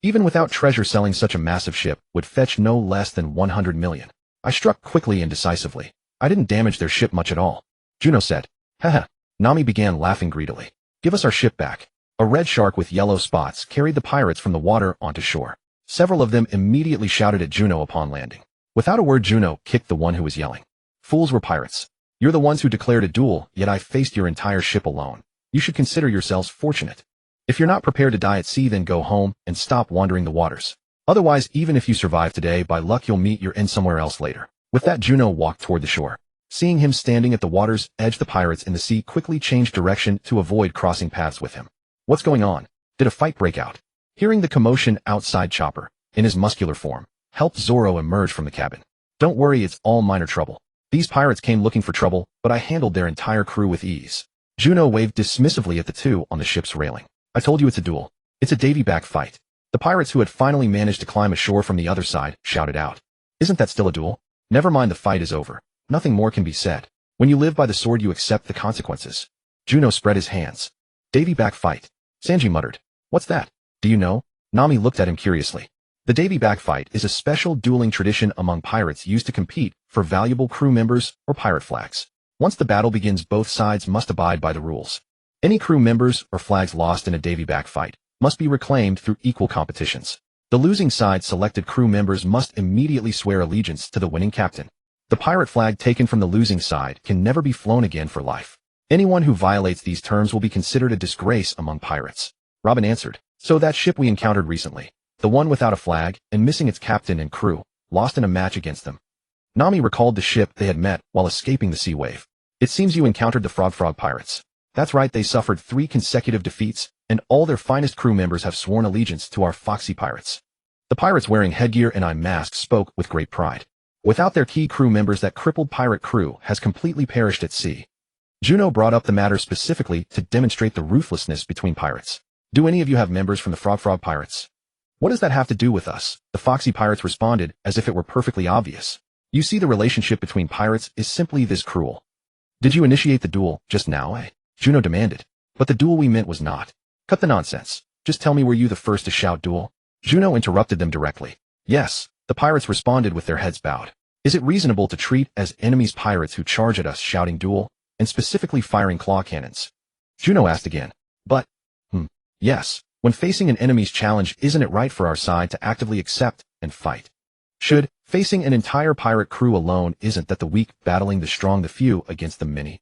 Even without treasure, selling such a massive ship would fetch no less than 100 million. I struck quickly and decisively. I didn't damage their ship much at all," Juno said. "Haha." Nami began laughing greedily. "Give us our ship back." A red shark with yellow spots carried the pirates from the water onto shore. Several of them immediately shouted at Juno upon landing. Without a word, Juno kicked the one who was yelling. Fools, were pirates. You're the ones who declared a duel, yet I faced your entire ship alone. You should consider yourselves fortunate. If you're not prepared to die at sea, then go home and stop wandering the waters. Otherwise, even if you survive today, by luck you'll meet your end somewhere else later. With that, Juno walked toward the shore. Seeing him standing at the water's edge, the pirates in the sea quickly changed direction to avoid crossing paths with him. What's going on? Did a fight break out? Hearing the commotion outside, Chopper, in his muscular form, helped Zoro emerge from the cabin. Don't worry, it's all minor trouble. These pirates came looking for trouble, but I handled their entire crew with ease. Juno waved dismissively at the two on the ship's railing. I told you it's a duel. It's a davy-back fight. The pirates, who had finally managed to climb ashore from the other side, shouted out. Isn't that still a duel? Never mind, the fight is over. Nothing more can be said. When you live by the sword, you accept the consequences. Juno spread his hands. Davy-back fight. Sanji muttered. What's that? Do you know? Nami looked at him curiously. The davy-back fight is a special dueling tradition among pirates used to compete for valuable crew members or pirate flags. Once the battle begins, both sides must abide by the rules. Any crew members or flags lost in a davy-back fight must be reclaimed through equal competitions. The losing side selected crew members must immediately swear allegiance to the winning captain. The pirate flag taken from the losing side can never be flown again for life. Anyone who violates these terms will be considered a disgrace among pirates. Robin answered. So that ship we encountered recently, the one without a flag and missing its captain and crew, lost in a match against them. Nami recalled the ship they had met while escaping the sea wave. It seems you encountered the Frog pirates. That's right, they suffered 3 consecutive defeats, and all their finest crew members have sworn allegiance to our foxy pirates. The pirates wearing headgear and eye masks spoke with great pride. Without their key crew members, that crippled pirate crew has completely perished at sea. Juno brought up the matter specifically to demonstrate the ruthlessness between pirates. Do any of you have members from the Frog pirates? What does that have to do with us? The foxy pirates responded as if it were perfectly obvious. You see, the relationship between pirates is simply this cruel. Did you initiate the duel just now, eh? Juno demanded. But the duel we meant was not. Cut the nonsense. Just tell me, were you the first to shout duel? Juno interrupted them directly. Yes, the pirates responded with their heads bowed. Is it reasonable to treat as enemies pirates who charge at us shouting duel, and specifically firing claw cannons? Juno asked again. But, yes, when facing an enemy's challenge, isn't it right for our side to actively accept and fight? Should facing an entire pirate crew alone, isn't that the weak battling the strong, the few against the many?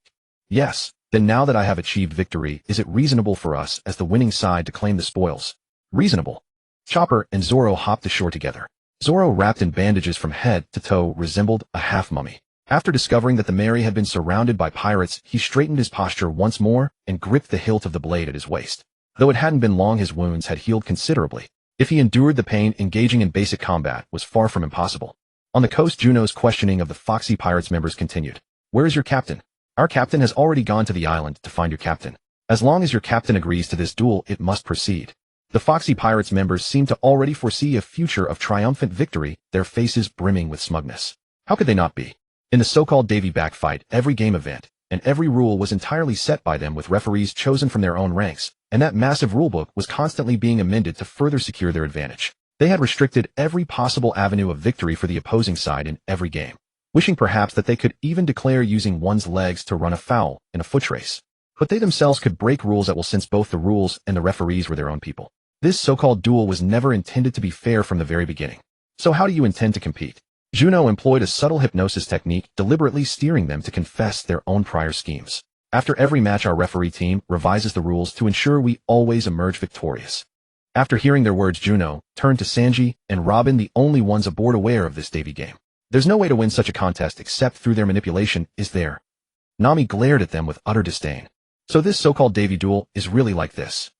Yes, then now that I have achieved victory, is it reasonable for us as the winning side to claim the spoils? Reasonable. Chopper and Zoro hopped ashore together. Zoro, wrapped in bandages from head to toe, resembled a half-mummy. After discovering that the Mary had been surrounded by pirates, he straightened his posture once more and gripped the hilt of the blade at his waist. Though it hadn't been long, his wounds had healed considerably. If he endured the pain, engaging in basic combat was far from impossible. On the coast, Juno's questioning of the foxy pirates members continued. Where is your captain? Our captain has already gone to the island to find your captain. As long as your captain agrees to this duel, it must proceed. The foxy pirates members seemed to already foresee a future of triumphant victory, their faces brimming with smugness. How could they not be? In the so-called davy-back fight, every game event and every rule was entirely set by them, with referees chosen from their own ranks, and that massive rulebook was constantly being amended to further secure their advantage. They had restricted every possible avenue of victory for the opposing side in every game, wishing perhaps that they could even declare using one's legs to run afoul in a foot race. But they themselves could break rules at will, since both the rules and the referees were their own people. This so-called duel was never intended to be fair from the very beginning. So how do you intend to compete? Juno employed a subtle hypnosis technique, deliberately steering them to confess their own prior schemes. After every match, our referee team revises the rules to ensure we always emerge victorious. After hearing their words, Juno turned to Sanji and Robin, the only ones aboard aware of this davy game. There's no way to win such a contest except through their manipulation, is there? Nami glared at them with utter disdain. So this so-called davy duel is really like this?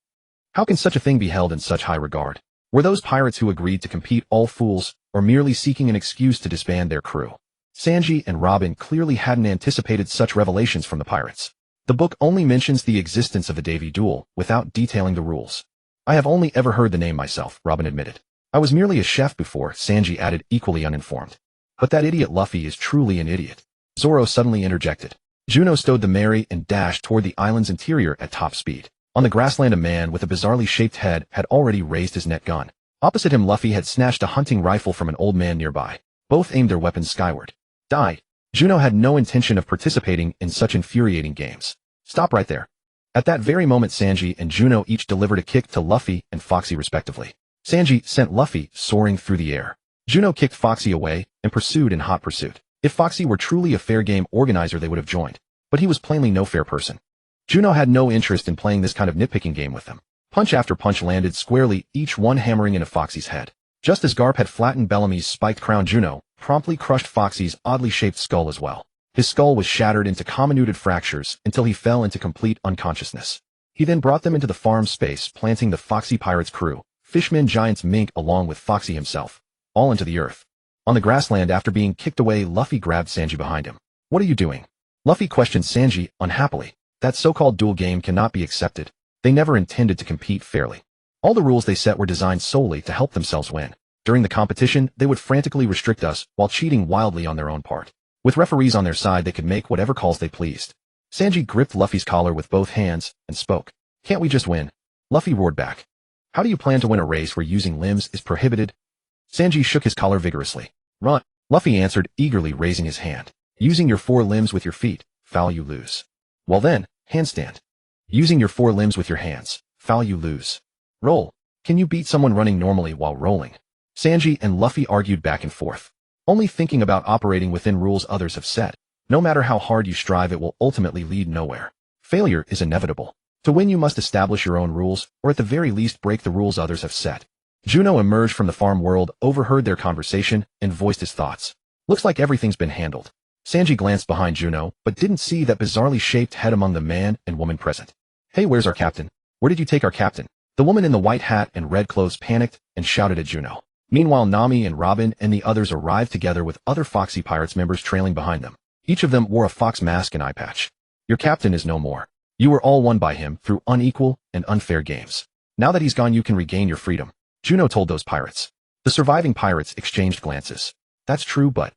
How can such a thing be held in such high regard? Were those pirates who agreed to compete all fools, or merely seeking an excuse to disband their crew? Sanji and Robin clearly hadn't anticipated such revelations from the pirates. The book only mentions the existence of the davy duel without detailing the rules. I have only ever heard the name myself, Robin admitted. I was merely a chef before, Sanji added, equally uninformed. But that idiot Luffy is truly an idiot. Zoro suddenly interjected. Juno stowed the Mary and dashed toward the island's interior at top speed. On the grassland, a man with a bizarrely shaped head had already raised his net gun. Opposite him, Luffy had snatched a hunting rifle from an old man nearby. Both aimed their weapons skyward. Die. Juno had no intention of participating in such infuriating games. Stop right there. At that very moment, Sanji and Juno each delivered a kick to Luffy and Foxy respectively. Sanji sent Luffy soaring through the air. Juno kicked Foxy away and pursued in hot pursuit. If Foxy were truly a fair game organizer, they would have joined. But he was plainly no fair person. Juno had no interest in playing this kind of nitpicking game with them. Punch after punch landed squarely, each one hammering into Foxy's head. Just as Garp had flattened Bellamy's spiked crown, Juno promptly crushed Foxy's oddly shaped skull as well. His skull was shattered into comminuted fractures until he fell into complete unconsciousness. He then brought them into the farm space, planting the Foxy Pirates crew, Fishman Giant's Mink along with Foxy himself, all into the earth. On the grassland, after being kicked away, Luffy grabbed Sanji behind him. "What are you doing?" Luffy questioned Sanji unhappily. That so-called duel game cannot be accepted. They never intended to compete fairly. All the rules they set were designed solely to help themselves win. During the competition, they would frantically restrict us while cheating wildly on their own part. With referees on their side, they could make whatever calls they pleased. Sanji gripped Luffy's collar with both hands and spoke. "Can't we just win?" Luffy roared back. "How do you plan to win a race where using limbs is prohibited?" Sanji shook his collar vigorously. "Run," Luffy answered, eagerly raising his hand. "Using your 4 limbs with your feet, foul, you lose." "Well then, handstand." "Using your 4 limbs with your hands, foul, you lose." "Roll." "Can you beat someone running normally while rolling?" Sanji and Luffy argued back and forth, only thinking about operating within rules others have set. No matter how hard you strive, it will ultimately lead nowhere. Failure is inevitable. To win, you must establish your own rules, or at the very least break the rules others have set. Juno emerged from the farm world, overheard their conversation, and voiced his thoughts. "Looks like everything's been handled." Sanji glanced behind Juno, but didn't see that bizarrely shaped head among the man and woman present. "Hey, where's our captain? Where did you take our captain?" The woman in the white hat and red clothes panicked and shouted at Juno. Meanwhile, Nami and Robin and the others arrived together with other Foxy Pirates members trailing behind them. Each of them wore a fox mask and eye patch. "Your captain is no more. You were all won by him through unequal and unfair games. Now that he's gone, you can regain your freedom," Juno told those pirates. The surviving pirates exchanged glances. "That's true, but..."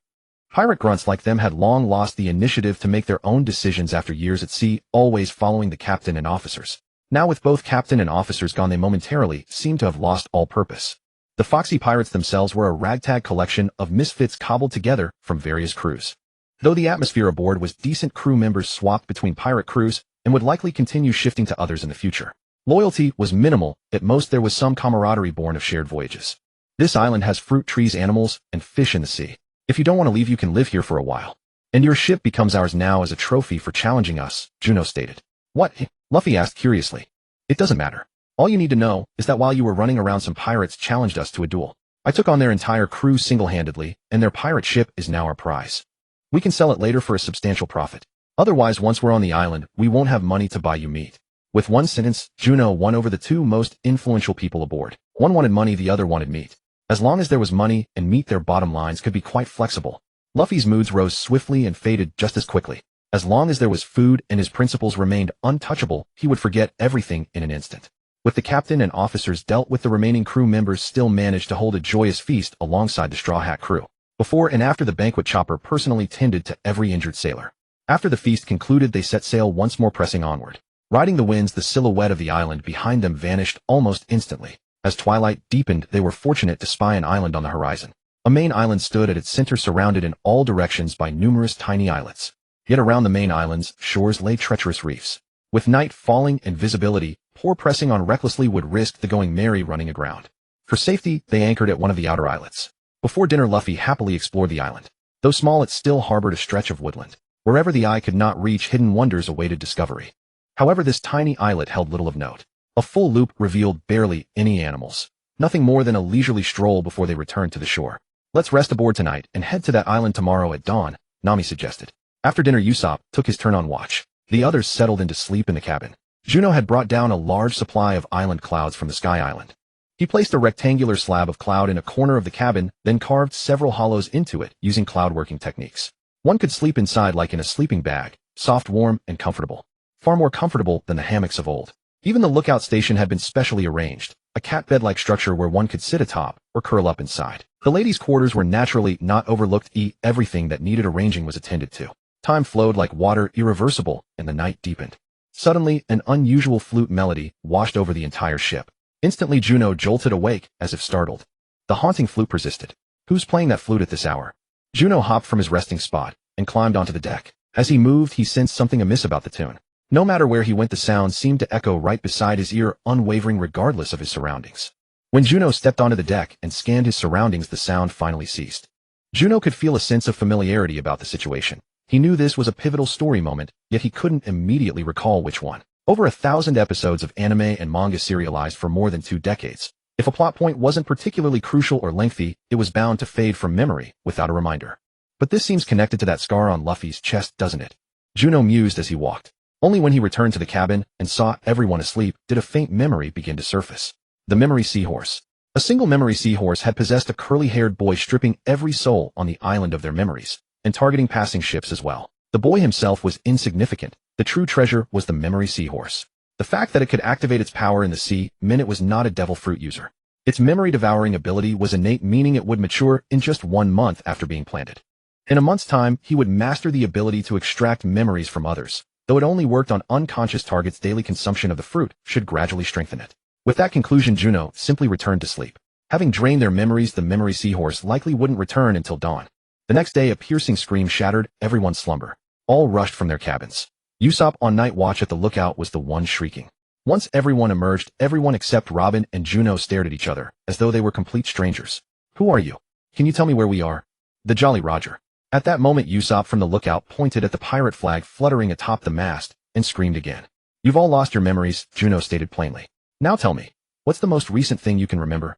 Pirate grunts like them had long lost the initiative to make their own decisions after years at sea, always following the captain and officers. Now with both captain and officers gone, they momentarily seemed to have lost all purpose. The Foxy Pirates themselves were a ragtag collection of misfits cobbled together from various crews. Though the atmosphere aboard was decent, crew members swapped between pirate crews and would likely continue shifting to others in the future. Loyalty was minimal. At most, there was some camaraderie born of shared voyages. "This island has fruit trees, animals, and fish in the sea. If you don't want to leave, you can live here for a while. And your ship becomes ours now as a trophy for challenging us," Juno stated. "What?" Luffy asked curiously. "It doesn't matter. All you need to know is that while you were running around, some pirates challenged us to a duel. I took on their entire crew single-handedly, and their pirate ship is now our prize. We can sell it later for a substantial profit. Otherwise, once we're on the island, we won't have money to buy you meat." With one sentence, Juno won over the 2 most influential people aboard. One wanted money, the other wanted meat. As long as there was money and meat, their bottom lines could be quite flexible. Luffy's moods rose swiftly and faded just as quickly. As long as there was food and his principles remained untouchable, he would forget everything in an instant. With the captain and officers dealt with, the remaining crew members still managed to hold a joyous feast alongside the Straw Hat crew. Before and after the banquet, Chopper personally tended to every injured sailor. After the feast concluded, they set sail once more, pressing onward. Riding the winds, the silhouette of the island behind them vanished almost instantly. As twilight deepened, they were fortunate to spy an island on the horizon. A main island stood at its center, surrounded in all directions by numerous tiny islets. Yet around the main island's shores lay treacherous reefs. With night falling and visibility poor, pressing on recklessly would risk the going merry running aground. For safety, they anchored at one of the outer islets. Before dinner, Luffy happily explored the island. Though small, it still harbored a stretch of woodland. Wherever the eye could not reach, hidden wonders awaited discovery. However, this tiny islet held little of note. A full loop revealed barely any animals. Nothing more than a leisurely stroll before they returned to the shore. "Let's rest aboard tonight and head to that island tomorrow at dawn," Nami suggested. After dinner, Usopp took his turn on watch. The others settled into sleep in the cabin. Juno had brought down a large supply of island clouds from the Sky Island. He placed a rectangular slab of cloud in a corner of the cabin, then carved several hollows into it using cloud working techniques. One could sleep inside like in a sleeping bag, soft, warm, and comfortable. Far more comfortable than the hammocks of old. Even the lookout station had been specially arranged, a cat bed-like structure where one could sit atop or curl up inside. The ladies' quarters were naturally not overlooked. Everything that needed arranging was attended to. Time flowed like water, irreversible, and the night deepened. Suddenly, an unusual flute melody washed over the entire ship. Instantly, Juno jolted awake, as if startled. The haunting flute persisted. "Who's playing that flute at this hour?" Juno hopped from his resting spot and climbed onto the deck. As he moved, he sensed something amiss about the tune. No matter where he went, the sound seemed to echo right beside his ear, unwavering regardless of his surroundings. When Juno stepped onto the deck and scanned his surroundings, the sound finally ceased. Juno could feel a sense of familiarity about the situation. He knew this was a pivotal story moment, yet he couldn't immediately recall which one. Over 1,000 episodes of anime and manga serialized for more than 2 decades. If a plot point wasn't particularly crucial or lengthy, it was bound to fade from memory without a reminder. But this seems connected to that scar on Luffy's chest, doesn't it? Juno mused as he walked. Only when he returned to the cabin and saw everyone asleep did a faint memory begin to surface. The memory seahorse. A single memory seahorse had possessed a curly-haired boy, stripping every soul on the island of their memories, and targeting passing ships as well. The boy himself was insignificant. The true treasure was the memory seahorse. The fact that it could activate its power in the sea meant it was not a devil fruit user. Its memory-devouring ability was innate, meaning it would mature in just 1 month after being planted. In a month's time, he would master the ability to extract memories from others. Though it only worked on unconscious targets, daily consumption of the fruit should gradually strengthen it. With that conclusion, Juno simply returned to sleep. Having drained their memories, the memory seahorse likely wouldn't return until dawn. The next day, a piercing scream shattered everyone's slumber. All rushed from their cabins. Usopp, on night watch at the lookout, was the one shrieking. Once everyone emerged, everyone except Robin and Juno stared at each other, as though they were complete strangers. "Who are you? Can you tell me where we are?" "The Jolly Roger." At that moment, Usopp from the lookout pointed at the pirate flag fluttering atop the mast, and screamed again. "You've all lost your memories," Juno stated plainly. "Now tell me, what's the most recent thing you can remember?"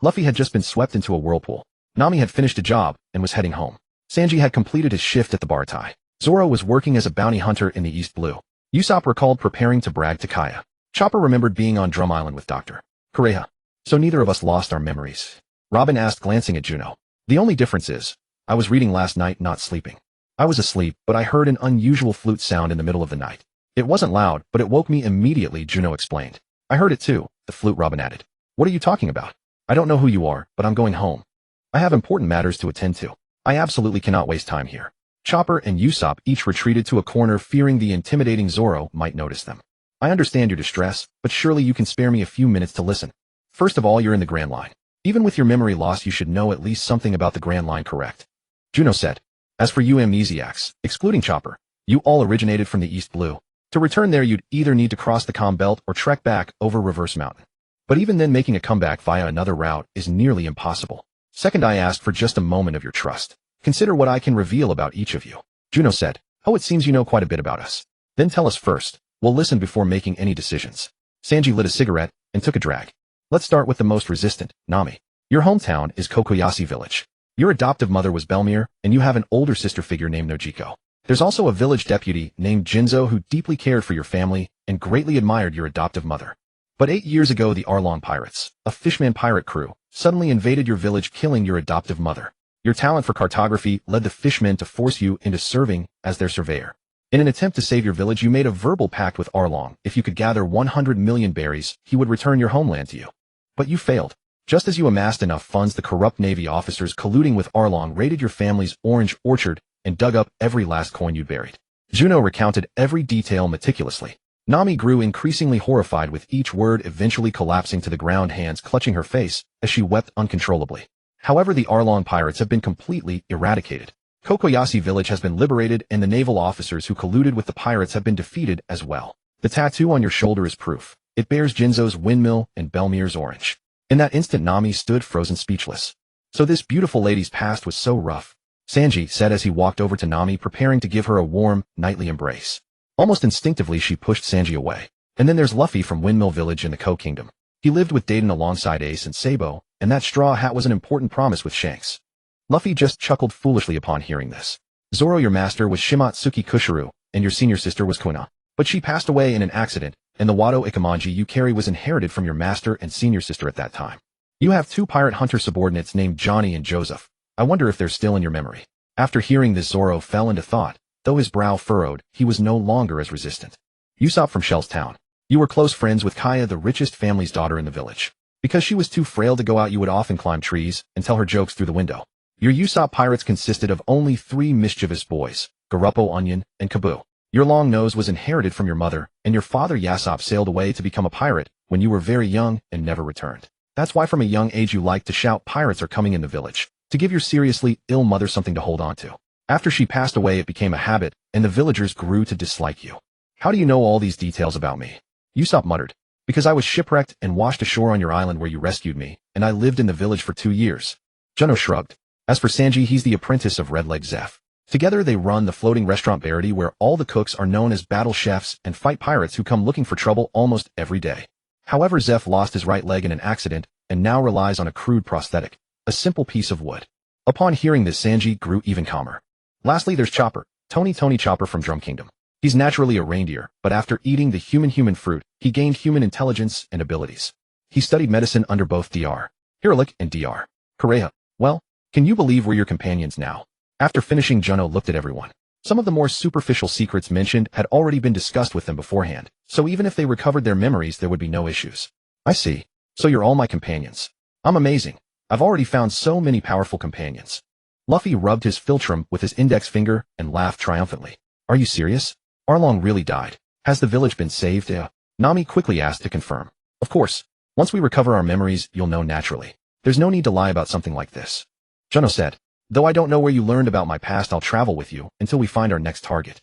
Luffy had just been swept into a whirlpool. Nami had finished a job and was heading home. Sanji had completed his shift at the bar tie. Zoro was working as a bounty hunter in the East Blue. Usopp recalled preparing to brag to Kaya. Chopper remembered being on Drum Island with Dr. Kureha. "So neither of us lost our memories?" Robin asked, glancing at Juno. "The only difference is, I was reading last night, not sleeping. I was asleep, but I heard an unusual flute sound in the middle of the night. It wasn't loud, but it woke me immediately," Juno explained. "I heard it too, the flute," Robin added. "What are you talking about?" "I don't know who you are, but I'm going home. I have important matters to attend to. I absolutely cannot waste time here." Chopper and Usopp each retreated to a corner, fearing the intimidating Zoro might notice them. "I understand your distress, but surely you can spare me a few minutes to listen. First of all, you're in the Grand Line. Even with your memory loss, you should know at least something about the Grand Line, correct?" Juno said. "As for you amnesiacs, excluding Chopper, you all originated from the East Blue. To return there, you'd either need to cross the Calm Belt or trek back over Reverse Mountain. But even then, making a comeback via another route is nearly impossible. Second, I asked for just a moment of your trust. Consider what I can reveal about each of you." Juno said. "Oh, it seems you know quite a bit about us. Then tell us first. We'll listen before making any decisions." Sanji lit a cigarette and took a drag. "Let's start with the most resistant, Nami. Your hometown is Kokoyasi Village. Your adoptive mother was Belmir, and you have an older sister figure named Nojiko. There's also a village deputy named Jinzo who deeply cared for your family and greatly admired your adoptive mother. But 8 years ago, the Arlong Pirates, a fishman pirate crew, suddenly invaded your village, killing your adoptive mother. Your talent for cartography led the fishmen to force you into serving as their surveyor. In an attempt to save your village, you made a verbal pact with Arlong. If you could gather 100 million berries, he would return your homeland to you. But you failed. Just as you amassed enough funds, the corrupt Navy officers colluding with Arlong raided your family's orange orchard and dug up every last coin you'd buried." Juno recounted every detail meticulously. Nami grew increasingly horrified with each word, eventually collapsing to the ground, hands clutching her face as she wept uncontrollably. However, the Arlong pirates have been completely eradicated. Kokoyasi village has been liberated, and the naval officers who colluded with the pirates have been defeated as well. The tattoo on your shoulder is proof. It bears Jinzo's windmill and Belmir's orange. In that instant, Nami stood frozen, speechless. "So this beautiful lady's past was so rough," Sanji said as he walked over to Nami, preparing to give her a warm, knightly embrace. Almost instinctively, she pushed Sanji away. "And then there's Luffy from Windmill Village in the Ko Kingdom. He lived with Dayton alongside Ace and Sabo, and that straw hat was an important promise with Shanks." Luffy just chuckled foolishly upon hearing this. "Zoro, your master was Shimatsuki Kushiru, and your senior sister was Kuna. But she passed away in an accident, and the Wado Ikamanji you carry was inherited from your master and senior sister at that time. You have 2 pirate hunter subordinates named Johnny and Joseph. I wonder if they're still in your memory." After hearing this, Zoro fell into thought. Though his brow furrowed, he was no longer as resistant. "Usopp from Shell's Town. You were close friends with Kaya, the richest family's daughter in the village. Because she was too frail to go out, you would often climb trees and tell her jokes through the window. Your Usopp pirates consisted of only 3 mischievous boys, Garuppo, Onion, and Kaboo. Your long nose was inherited from your mother, and your father Yasop sailed away to become a pirate when you were very young and never returned. That's why from a young age you liked to shout, 'Pirates are coming in the village,' to give your seriously ill mother something to hold on to. After she passed away, it became a habit, and the villagers grew to dislike you." "How do you know all these details about me?" Usopp muttered. Because I was shipwrecked and washed ashore on your island where you rescued me, and I lived in the village for 2 years. Juno shrugged. As for Sanji, he's the apprentice of Red-Leg Zeph. Together they run the floating restaurant Verity, where all the cooks are known as battle chefs and fight pirates who come looking for trouble almost every day. However, Zeph lost his right leg in an accident and now relies on a crude prosthetic, a simple piece of wood. Upon hearing this, Sanji grew even calmer. Lastly, there's Chopper, Tony Chopper from Drum Kingdom. He's naturally a reindeer, but after eating the human fruit, he gained human intelligence and abilities. He studied medicine under both Dr. Hiralik and Dr. Correa. Well, can you believe we're your companions now? After finishing, Juno looked at everyone. Some of the more superficial secrets mentioned had already been discussed with them beforehand, so even if they recovered their memories, there would be no issues. I see. So you're all my companions. I'm amazing. I've already found so many powerful companions. Luffy rubbed his philtrum with his index finger and laughed triumphantly. Are you serious? Arlong really died. Has the village been saved? Nami quickly asked to confirm. Of course. Once we recover our memories, you'll know naturally. There's no need to lie about something like this. Juno said. Though I don't know where you learned about my past, I'll travel with you until we find our next target.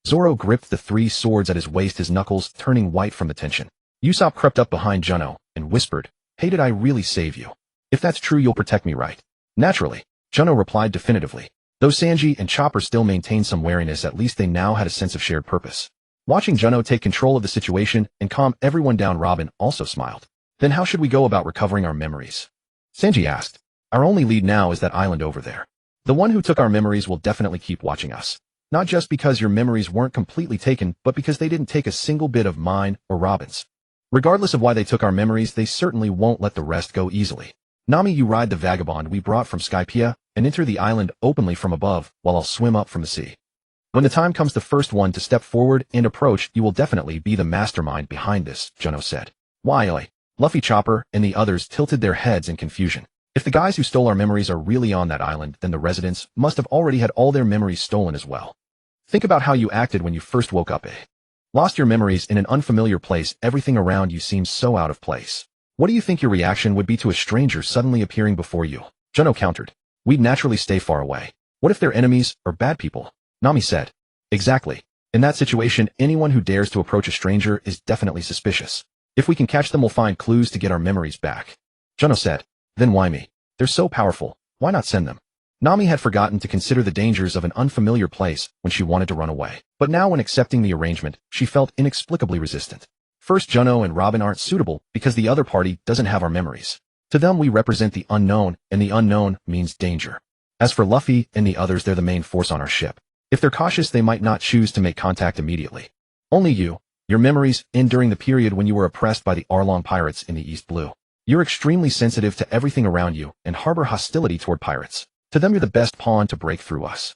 Zoro gripped the 3 swords at his waist, his knuckles turning white from the tension. Usopp crept up behind Juno and whispered, Hey, did I really save you? If that's true, you'll protect me, right? Naturally. Juno replied definitively. Though Sanji and Chopper still maintained some wariness, at least they now had a sense of shared purpose. Watching Juno take control of the situation and calm everyone down, Robin also smiled. Then how should we go about recovering our memories? Sanji asked. Our only lead now is that island over there. The one who took our memories will definitely keep watching us. Not just because your memories weren't completely taken, but because they didn't take a single bit of mine or Robin's. Regardless of why they took our memories, they certainly won't let the rest go easily. Nami, you ride the vagabond we brought from Skypiea and enter the island openly from above, while I'll swim up from the sea. When the time comes, the first one to step forward and approach, you will definitely be the mastermind behind this, Juno said. Why? Luffy, Chopper, and the others tilted their heads in confusion. If the guys who stole our memories are really on that island, then the residents must have already had all their memories stolen as well. Think about how you acted when you first woke up, Lost your memories in an unfamiliar place, everything around you seems so out of place. What do you think your reaction would be to a stranger suddenly appearing before you? Juno countered. We'd naturally stay far away. What if they're enemies or bad people? Nami said. Exactly. In that situation, anyone who dares to approach a stranger is definitely suspicious. If we can catch them, we'll find clues to get our memories back. Juno said. Then why me? They're so powerful. Why not send them? Nami had forgotten to consider the dangers of an unfamiliar place when she wanted to run away. But now when accepting the arrangement, she felt inexplicably resistant. First, Juno and Robin aren't suitable because the other party doesn't have our memories. To them, we represent the unknown, and the unknown means danger. As for Luffy and the others, they're the main force on our ship. If they're cautious, they might not choose to make contact immediately. Only you, your memories end during the period when you were oppressed by the Arlong pirates in the East Blue. You're extremely sensitive to everything around you and harbor hostility toward pirates. To them, you're the best pawn to break through us.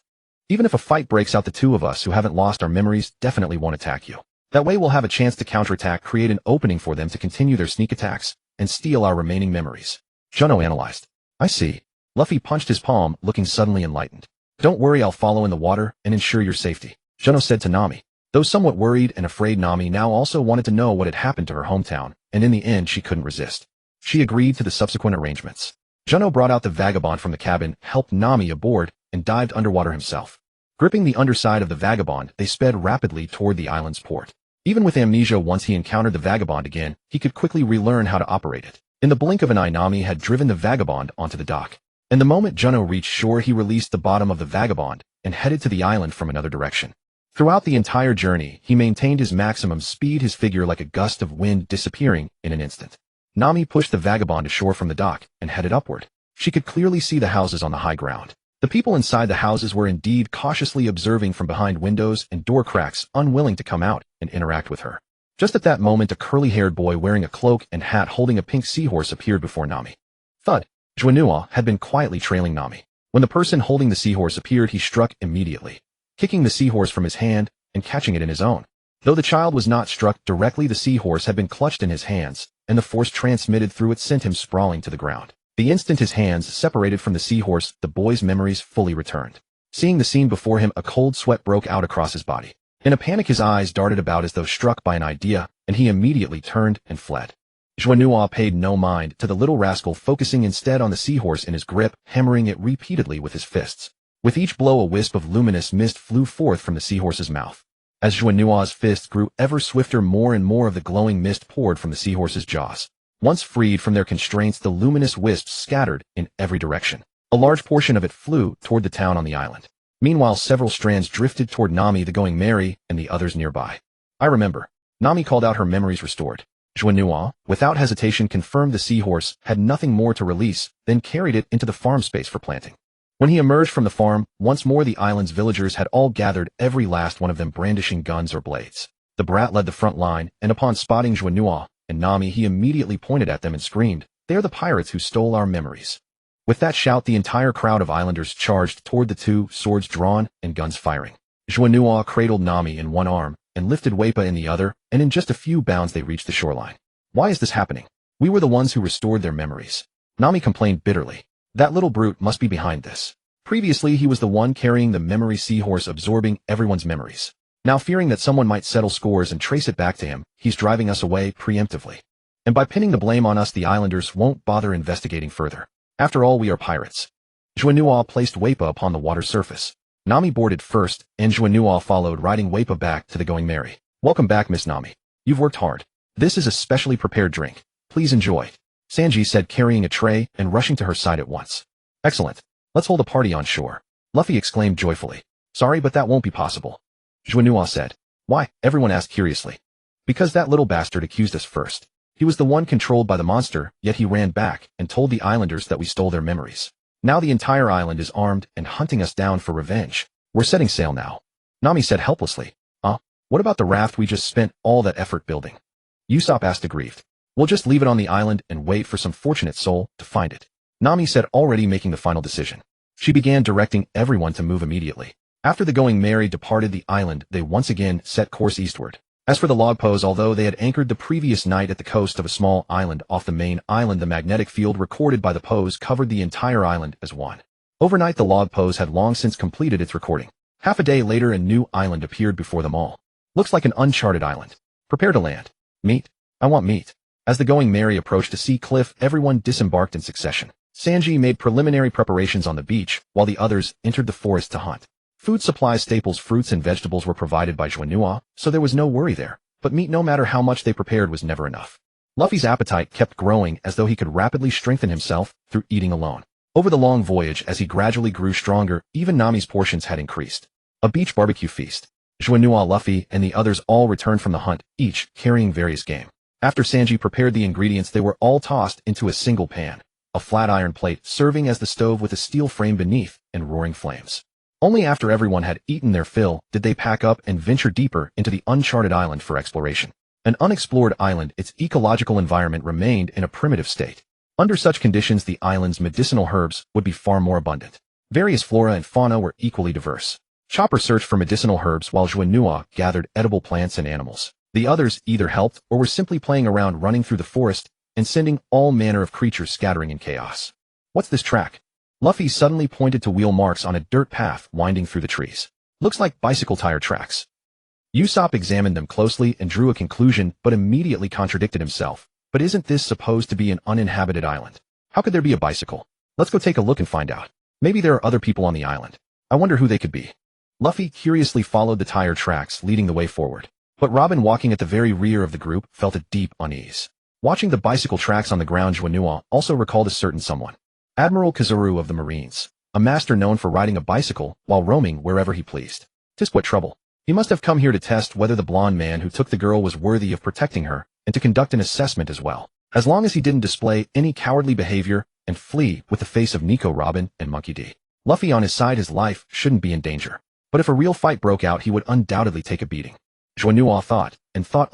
Even if a fight breaks out, the 2 of us who haven't lost our memories definitely won't attack you. That way we'll have a chance to counterattack, create an opening for them to continue their sneak attacks, and steal our remaining memories. Juno analyzed. I see. Luffy punched his palm, looking suddenly enlightened. Don't worry, I'll follow in the water and ensure your safety, Juno said to Nami. Though somewhat worried and afraid, Nami now also wanted to know what had happened to her hometown, and in the end she couldn't resist. She agreed to the subsequent arrangements. Juno brought out the vagabond from the cabin, helped Nami aboard, and dived underwater himself. Gripping the underside of the vagabond, they sped rapidly toward the island's port. Even with amnesia, once he encountered the vagabond again, he could quickly relearn how to operate it. In the blink of an eye, Nami had driven the vagabond onto the dock. And the moment Juno reached shore, he released the bottom of the vagabond and headed to the island from another direction. Throughout the entire journey, he maintained his maximum speed, his figure like a gust of wind disappearing in an instant. Nami pushed the vagabond ashore from the dock and headed upward. She could clearly see the houses on the high ground. The people inside the houses were indeed cautiously observing from behind windows and door cracks, unwilling to come out and interact with her. Just at that moment, a curly-haired boy wearing a cloak and hat holding a pink seahorse appeared before Nami. Thud. Juno had been quietly trailing Nami. When the person holding the seahorse appeared, he struck immediately, kicking the seahorse from his hand and catching it in his own. Though the child was not struck directly, the seahorse had been clutched in his hands, and the force transmitted through it sent him sprawling to the ground. The instant his hands separated from the seahorse, the boy's memories fully returned. Seeing the scene before him, a cold sweat broke out across his body. In a panic, his eyes darted about as though struck by an idea, and he immediately turned and fled. Juno paid no mind to the little rascal, focusing instead on the seahorse in his grip, hammering it repeatedly with his fists. With each blow, a wisp of luminous mist flew forth from the seahorse's mouth. As Juno's fist grew ever swifter, more and more of the glowing mist poured from the seahorse's jaws. Once freed from their constraints, the luminous wisps scattered in every direction. A large portion of it flew toward the town on the island. Meanwhile, several strands drifted toward Nami the Going Merry and the others nearby. I remember. Nami called out, her memories restored. Juno, without hesitation, confirmed the seahorse had nothing more to release, then carried it into the farm space for planting. When he emerged from the farm, once more the island's villagers had all gathered, every last one of them brandishing guns or blades. The brat led the front line, and upon spotting Juno and Nami, he immediately pointed at them and screamed, "They are the pirates who stole our memories." With that shout, the entire crowd of islanders charged toward the two, swords drawn and guns firing. Juno cradled Nami in one arm and lifted Wapa in the other, and in just a few bounds they reached the shoreline. Why is this happening? We were the ones who restored their memories. Nami complained bitterly. That little brute must be behind this. Previously, he was the one carrying the memory seahorse, absorbing everyone's memories. Now, fearing that someone might settle scores and trace it back to him, he's driving us away preemptively. And by pinning the blame on us, the islanders won't bother investigating further. After all, we are pirates. Juno placed Wapa upon the water surface. Nami boarded first, and Juno followed, riding Wapa back to the Going Merry. Welcome back, Miss Nami. You've worked hard. This is a specially prepared drink. Please enjoy. Sanji said, carrying a tray and rushing to her side at once. Excellent. Let's hold a party on shore. Luffy exclaimed joyfully. Sorry, but that won't be possible. Juno said. Why? Everyone asked curiously. Because that little bastard accused us first. He was the one controlled by the monster, yet he ran back and told the islanders that we stole their memories. Now the entire island is armed and hunting us down for revenge. We're setting sail now. Nami said helplessly. What about the raft we just spent all that effort building? Usopp asked aggrieved. We'll just leave it on the island and wait for some fortunate soul to find it. Nami said, already making the final decision. She began directing everyone to move immediately. After the Going Merry departed the island, they once again set course eastward. As for the log pose, although they had anchored the previous night at the coast of a small island off the main island, the magnetic field recorded by the pose covered the entire island as one. Overnight, the log pose had long since completed its recording. Half a day later, a new island appeared before them all. Looks like an uncharted island. Prepare to land. Meat? I want meat. As the Going Merry approached a sea cliff, everyone disembarked in succession. Sanji made preliminary preparations on the beach, while the others entered the forest to hunt. Food supplies, staples, fruits, and vegetables were provided by Juno, so there was no worry there. But meat, no matter how much they prepared, was never enough. Luffy's appetite kept growing, as though he could rapidly strengthen himself through eating alone. Over the long voyage, as he gradually grew stronger, even Nami's portions had increased. A beach barbecue feast. Juno, Luffy, and the others all returned from the hunt, each carrying various game. After Sanji prepared the ingredients, they were all tossed into a single pan, a flat iron plate serving as the stove with a steel frame beneath and roaring flames. Only after everyone had eaten their fill did they pack up and venture deeper into the uncharted island for exploration. An unexplored island, its ecological environment remained in a primitive state. Under such conditions, the island's medicinal herbs would be far more abundant. Various flora and fauna were equally diverse. Chopper searched for medicinal herbs while Juno gathered edible plants and animals. The others either helped or were simply playing around, running through the forest and sending all manner of creatures scattering in chaos. What's this track? Luffy suddenly pointed to wheel marks on a dirt path winding through the trees. Looks like bicycle tire tracks. Usopp examined them closely and drew a conclusion, but immediately contradicted himself. But isn't this supposed to be an uninhabited island? How could there be a bicycle? Let's go take a look and find out. Maybe there are other people on the island. I wonder who they could be. Luffy curiously followed the tire tracks, leading the way forward. But Robin, walking at the very rear of the group, felt a deep unease. Watching the bicycle tracks on the ground, Juno also recalled a certain someone. Admiral Kizaru of the Marines, a master known for riding a bicycle while roaming wherever he pleased. 'Tis what trouble. He must have come here to test whether the blonde man who took the girl was worthy of protecting her, and to conduct an assessment as well. As long as he didn't display any cowardly behavior and flee with the face of Nico, Robin, and Monkey D. Luffy on his side, his life shouldn't be in danger. But if a real fight broke out, he would undoubtedly take a beating. Juno thought,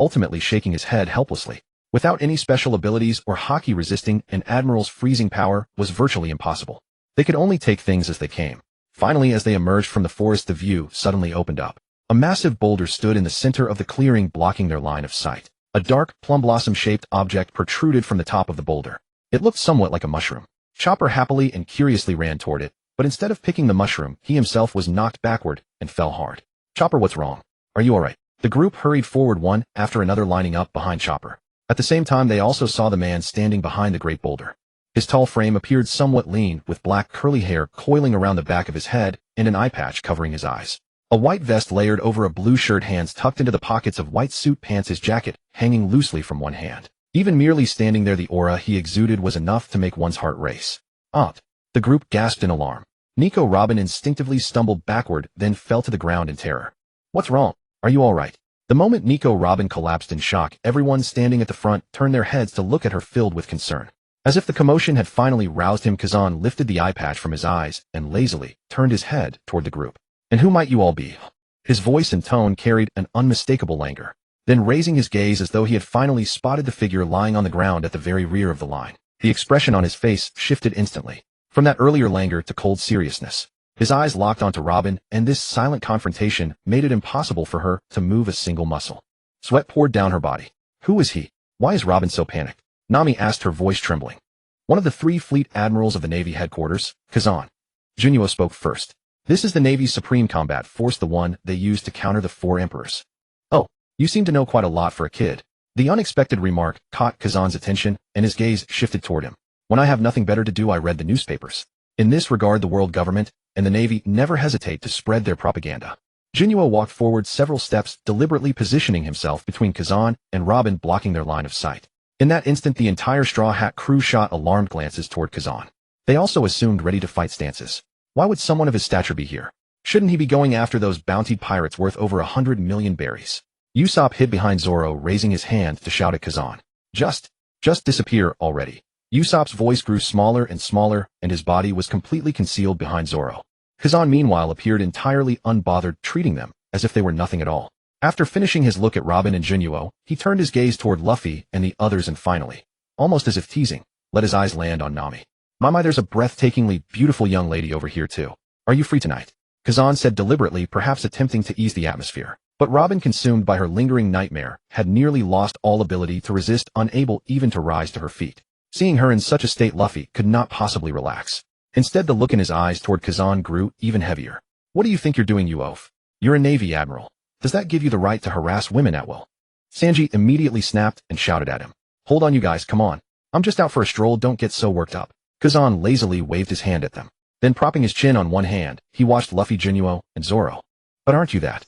ultimately shaking his head helplessly. Without any special abilities or haki, resisting an admiral's freezing power was virtually impossible. They could only take things as they came. Finally, as they emerged from the forest, the view suddenly opened up. A massive boulder stood in the center of the clearing, blocking their line of sight. A dark, plum blossom-shaped object protruded from the top of the boulder. It looked somewhat like a mushroom. Chopper happily and curiously ran toward it, but instead of picking the mushroom, he himself was knocked backward and fell hard. Chopper, what's wrong? Are you alright? The group hurried forward, one after another, lining up behind Chopper. At the same time, they also saw the man standing behind the great boulder. His tall frame appeared somewhat lean, with black curly hair coiling around the back of his head and an eye patch covering his eyes. A white vest layered over a blue shirt, hands tucked into the pockets of white suit pants, his jacket hanging loosely from one hand. Even merely standing there, the aura he exuded was enough to make one's heart race. The group gasped in alarm. Nico Robin instinctively stumbled backward, then fell to the ground in terror. What's wrong? Are you all right? The moment Nico Robin collapsed in shock, everyone standing at the front turned their heads to look at her, filled with concern. As if the commotion had finally roused him, Kazan lifted the eye patch from his eyes and lazily turned his head toward the group. And who might you all be? His voice and tone carried an unmistakable languor. Then, raising his gaze as though he had finally spotted the figure lying on the ground at the very rear of the line, the expression on his face shifted instantly, from that earlier languor to cold seriousness. His eyes locked onto Robin, and this silent confrontation made it impossible for her to move a single muscle. Sweat poured down her body. Who is he? Why is Robin so panicked? Nami asked, her voice trembling. One of the 3 fleet admirals of the Navy headquarters, Kazan. Juno spoke first. This is the Navy's supreme combat force, the one they used to counter the 4 emperors. Oh, you seem to know quite a lot for a kid. The unexpected remark caught Kazan's attention, and his gaze shifted toward him. When I have nothing better to do, I read the newspapers. In this regard, the world government and the Navy never hesitate to spread their propaganda. Juno walked forward several steps, deliberately positioning himself between Kazan and Robin, blocking their line of sight. In that instant, the entire Straw Hat crew shot alarmed glances toward Kazan. They also assumed ready-to-fight stances. Why would someone of his stature be here? Shouldn't he be going after those bountied pirates worth over 100 million berries? Usopp hid behind Zoro, raising his hand to shout at Kazan. Just disappear already. Usopp's voice grew smaller and smaller, and his body was completely concealed behind Zoro. Kazan, meanwhile, appeared entirely unbothered, treating them as if they were nothing at all. After finishing his look at Robin and Juno, he turned his gaze toward Luffy and the others and finally, almost as if teasing, let his eyes land on Nami. Mama, there's a breathtakingly beautiful young lady over here too. Are you free tonight? Kazan said deliberately, perhaps attempting to ease the atmosphere. But Robin, consumed by her lingering nightmare, had nearly lost all ability to resist, unable even to rise to her feet. Seeing her in such a state, Luffy could not possibly relax. Instead, the look in his eyes toward Kazan grew even heavier. What do you think you're doing, you oaf? You're a Navy admiral. Does that give you the right to harass women at will? Sanji immediately snapped and shouted at him. Hold on, you guys, come on. I'm just out for a stroll, don't get so worked up. Kazan lazily waved his hand at them. Then, propping his chin on one hand, he watched Luffy, Juno, and Zoro. But aren't you that?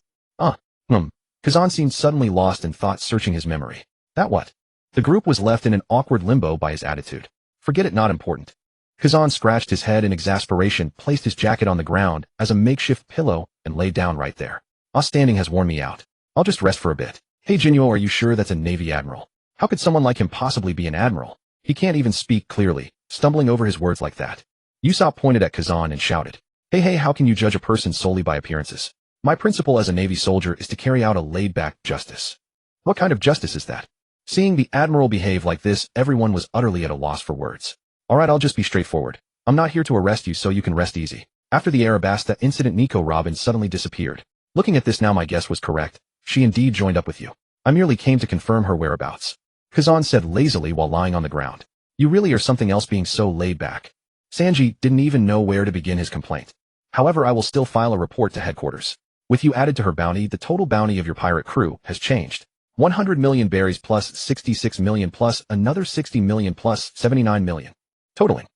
Kazan seemed suddenly lost in thought, searching his memory. That what? The group was left in an awkward limbo by his attitude. Forget it, not important. Kazan scratched his head in exasperation, placed his jacket on the ground as a makeshift pillow, and lay down right there. Standing has worn me out. I'll just rest for a bit. Hey Juno, are you sure that's a Navy admiral? How could someone like him possibly be an admiral? He can't even speak clearly, stumbling over his words like that. Usopp pointed at Kazan and shouted, Hey, how can you judge a person solely by appearances? My principle as a Navy soldier is to carry out a laid-back justice. What kind of justice is that? Seeing the admiral behave like this, everyone was utterly at a loss for words. Alright, I'll just be straightforward. I'm not here to arrest you, so you can rest easy. After the Arabasta incident, Nico Robin suddenly disappeared. Looking at this now, my guess was correct. She indeed joined up with you. I merely came to confirm her whereabouts. Kazan said lazily while lying on the ground. You really are something else, being so laid back. Sanji didn't even know where to begin his complaint. However, I will still file a report to headquarters. With you added to her bounty, the total bounty of your pirate crew has changed. 100 million berries plus 66 million plus another 60 million plus 79 million. Totaling.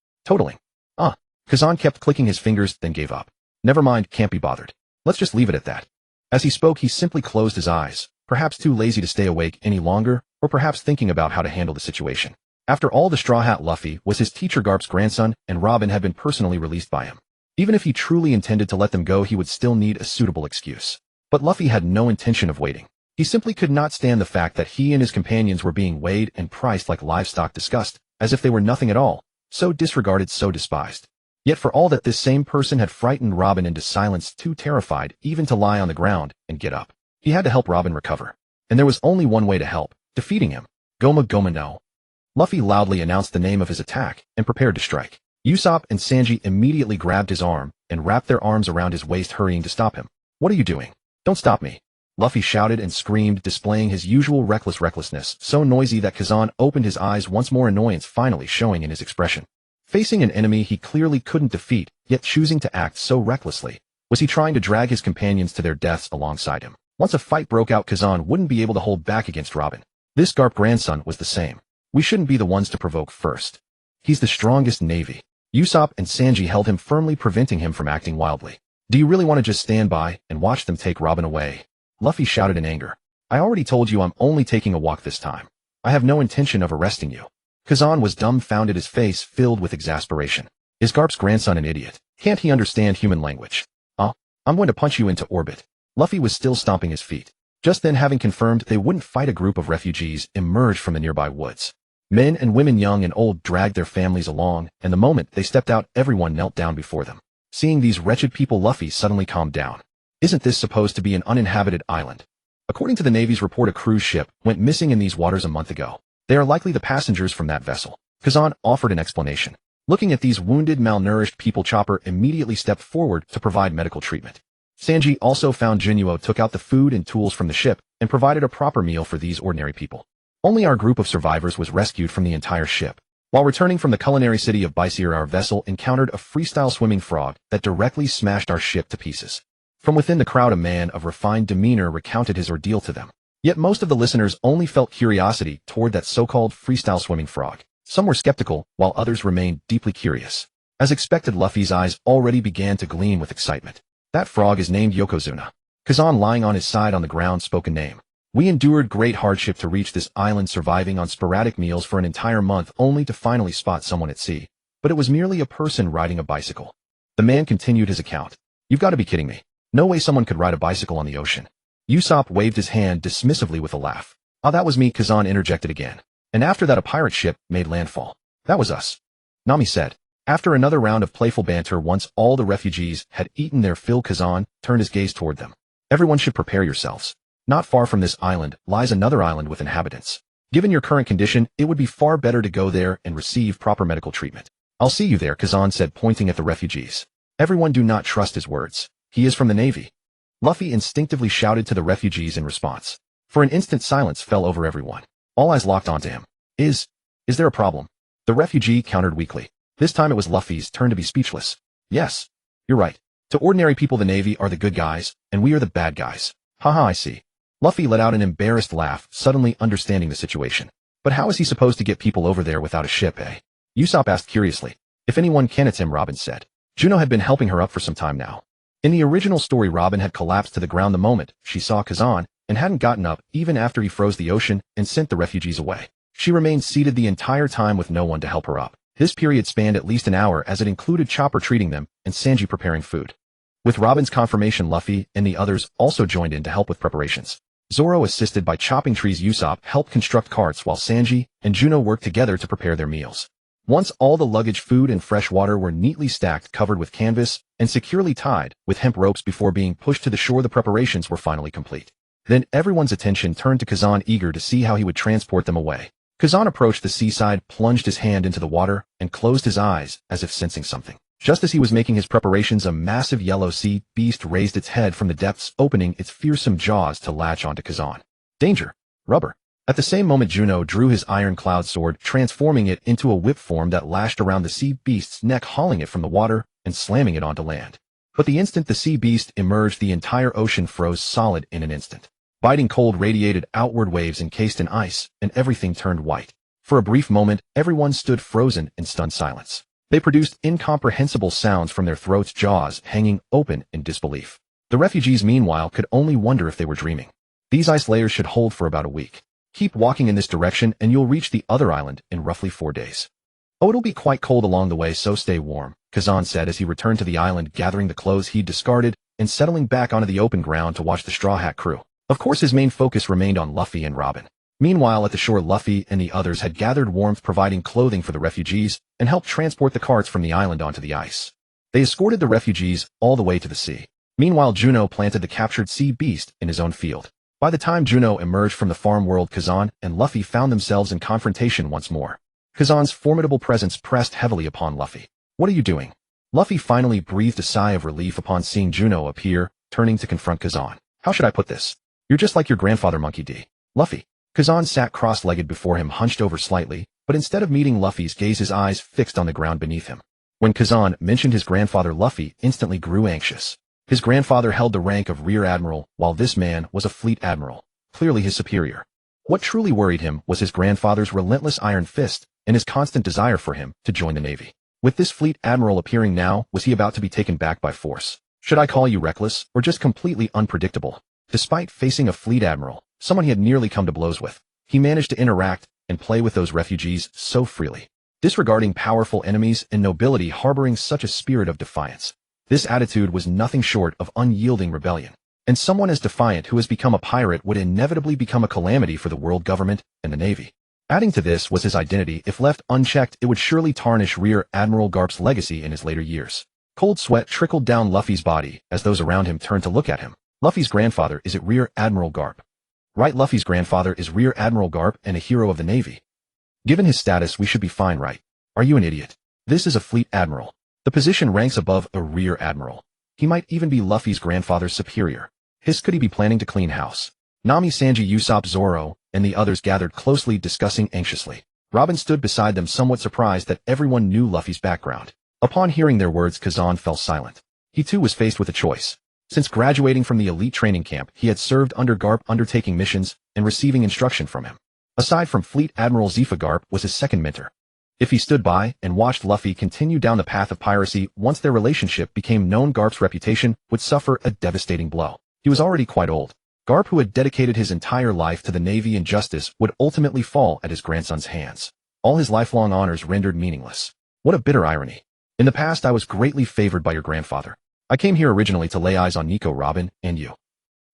Kazan kept clicking his fingers, then gave up. Never mind, can't be bothered. Let's just leave it at that. As he spoke, he simply closed his eyes, perhaps too lazy to stay awake any longer, or perhaps thinking about how to handle the situation. After all, the Straw Hat Luffy was his teacher Garp's grandson, and Robin had been personally released by him. Even if he truly intended to let them go, he would still need a suitable excuse. But Luffy had no intention of waiting. He simply could not stand the fact that he and his companions were being weighed and priced like livestock, discussed, as if they were nothing at all, so disregarded, so despised. Yet for all that, this same person had frightened Robin into silence, too terrified even to lie on the ground and get up. He had to help Robin recover. And there was only one way to help, defeating him. Goma no. Luffy loudly announced the name of his attack and prepared to strike. Usopp and Sanji immediately grabbed his arm and wrapped their arms around his waist, hurrying to stop him. What are you doing? Don't stop me. Luffy shouted and screamed, displaying his usual recklessness, so noisy that Kazan opened his eyes once more, annoyance finally showing in his expression. Facing an enemy he clearly couldn't defeat, yet choosing to act so recklessly, was he trying to drag his companions to their deaths alongside him? Once a fight broke out, Kazan wouldn't be able to hold back against Robin. This Garp grandson was the same. We shouldn't be the ones to provoke first. He's the strongest Navy. Usopp and Sanji held him firmly, preventing him from acting wildly. Do you really want to just stand by and watch them take Robin away? Luffy shouted in anger. I already told you I'm only taking a walk this time. I have no intention of arresting you. Kazan was dumbfounded, his face filled with exasperation. Is Garp's grandson an idiot? Can't he understand human language? I'm going to punch you into orbit. Luffy was still stomping his feet. Just then, having confirmed they wouldn't fight, a group of refugees emerged from the nearby woods. Men and women, young and old, dragged their families along, and the moment they stepped out, everyone knelt down before them. Seeing these wretched people, Luffy suddenly calmed down. Isn't this supposed to be an uninhabited island? According to the Navy's report, a cruise ship went missing in these waters a month ago. They are likely the passengers from that vessel. Kazan offered an explanation. Looking at these wounded, malnourished people, Chopper immediately stepped forward to provide medical treatment. Sanji also found Juno, took out the food and tools from the ship, and provided a proper meal for these ordinary people. Only our group of survivors was rescued from the entire ship. While returning from the culinary city of Bysir, our vessel encountered a freestyle swimming frog that directly smashed our ship to pieces. From within the crowd, a man of refined demeanor recounted his ordeal to them. Yet most of the listeners only felt curiosity toward that so-called freestyle swimming frog. Some were skeptical, while others remained deeply curious. As expected, Luffy's eyes already began to gleam with excitement. That frog is named Yokozuna. Kazan, lying on his side on the ground, spoke a name. We endured great hardship to reach this island, surviving on sporadic meals for an entire month, only to finally spot someone at sea. But it was merely a person riding a bicycle. The man continued his account. You've got to be kidding me. No way someone could ride a bicycle on the ocean. Usopp waved his hand dismissively with a laugh. That was me, Kazan interjected again. And after that, a pirate ship made landfall. That was us, Nami said. After another round of playful banter, once all the refugees had eaten their fill, Kazan turned his gaze toward them. Everyone should prepare yourselves. Not far from this island lies another island with inhabitants. Given your current condition, it would be far better to go there and receive proper medical treatment. I'll see you there, Kazan said, pointing at the refugees. Everyone do not trust his words. He is from the Navy. Luffy instinctively shouted to the refugees in response. For an instant, silence fell over everyone. All eyes locked onto him. Is there a problem? The refugee countered weakly. This time it was Luffy's turn to be speechless. Yes, you're right. To ordinary people, the Navy are the good guys, and we are the bad guys. Haha, I see. Luffy let out an embarrassed laugh, suddenly understanding the situation. But how is he supposed to get people over there without a ship, eh? Usopp asked curiously. If anyone can, it's him, Robin said. Juno had been helping her up for some time now. In the original story, Robin had collapsed to the ground the moment she saw Kazan, and hadn't gotten up even after he froze the ocean and sent the refugees away. She remained seated the entire time with no one to help her up. This period spanned at least an hour, as it included Chopper treating them and Sanji preparing food. With Robin's confirmation, Luffy and the others also joined in to help with preparations. Zoro, assisted by chopping trees, Usopp helped construct carts, while Sanji and Juno worked together to prepare their meals. Once all the luggage, food, and fresh water were neatly stacked, covered with canvas, and securely tied with hemp ropes before being pushed to the shore, the preparations were finally complete. Then everyone's attention turned to Kazan, eager to see how he would transport them away. Kazan approached the seaside, plunged his hand into the water, and closed his eyes as if sensing something. Just as he was making his preparations, a massive yellow sea beast raised its head from the depths, opening its fearsome jaws to latch onto Kazan. Danger! Rubber! At the same moment, Juno drew his iron-cloud sword, transforming it into a whip form that lashed around the sea beast's neck, hauling it from the water and slamming it onto land. But the instant the sea beast emerged, the entire ocean froze solid in an instant. Biting cold radiated outward, waves encased in ice, and everything turned white. For a brief moment, everyone stood frozen in stunned silence. They produced incomprehensible sounds from their throats, jaws hanging open in disbelief. The refugees, meanwhile, could only wonder if they were dreaming. These ice layers should hold for about a week. Keep walking in this direction and you'll reach the other island in roughly 4 days. Oh, it'll be quite cold along the way, so stay warm, Kazan said as he returned to the island, gathering the clothes he'd discarded and settling back onto the open ground to watch the Straw Hat crew. Of course, his main focus remained on Luffy and Robin. Meanwhile, at the shore, Luffy and the others had gathered warmth, providing clothing for the refugees, and helped transport the carts from the island onto the ice. They escorted the refugees all the way to the sea. Meanwhile, Juno planted the captured sea beast in his own field. By the time Juno emerged from the farm world, Kazan and Luffy found themselves in confrontation once more. Kazan's formidable presence pressed heavily upon Luffy. What are you doing? Luffy finally breathed a sigh of relief upon seeing Juno appear, turning to confront Kazan. How should I put this? You're just like your grandfather, Monkey D. Luffy. Kazan sat cross-legged before him, hunched over slightly, but instead of meeting Luffy's gaze, his eyes fixed on the ground beneath him. When Kazan mentioned his grandfather, Luffy instantly grew anxious. His grandfather held the rank of rear admiral, while this man was a fleet admiral, clearly his superior. What truly worried him was his grandfather's relentless iron fist and his constant desire for him to join the Navy. With this fleet admiral appearing now, was he about to be taken back by force? Should I call you reckless, or just completely unpredictable? Despite facing a fleet admiral, someone he had nearly come to blows with, he managed to interact and play with those refugees so freely, disregarding powerful enemies and nobility harboring such a spirit of defiance. This attitude was nothing short of unyielding rebellion. And someone as defiant who has become a pirate would inevitably become a calamity for the world government and the Navy. Adding to this was his identity. If left unchecked, it would surely tarnish Rear Admiral Garp's legacy in his later years. Cold sweat trickled down Luffy's body as those around him turned to look at him. Luffy's grandfather, is it Rear Admiral Garp? Right, Luffy's grandfather is Rear Admiral Garp and a hero of the Navy. Given his status, we should be fine, right? Are you an idiot? This is a fleet admiral. The position ranks above a rear admiral. He might even be Luffy's grandfather's superior. Could he be planning to clean house? Nami, Sanji, Usopp, Zoro, and the others gathered closely, discussing anxiously. Robin stood beside them, somewhat surprised that everyone knew Luffy's background. Upon hearing their words, Kazan fell silent. He too was faced with a choice. Since graduating from the elite training camp, he had served under Garp, undertaking missions and receiving instruction from him. Aside from Fleet Admiral Zifa, Garp was his second mentor. If he stood by and watched Luffy continue down the path of piracy, once their relationship became known, Garp's reputation would suffer a devastating blow. He was already quite old. Garp, who had dedicated his entire life to the Navy and justice, would ultimately fall at his grandson's hands. All his lifelong honors rendered meaningless. What a bitter irony. In the past, I was greatly favored by your grandfather. I came here originally to lay eyes on Nico, Robin, and you.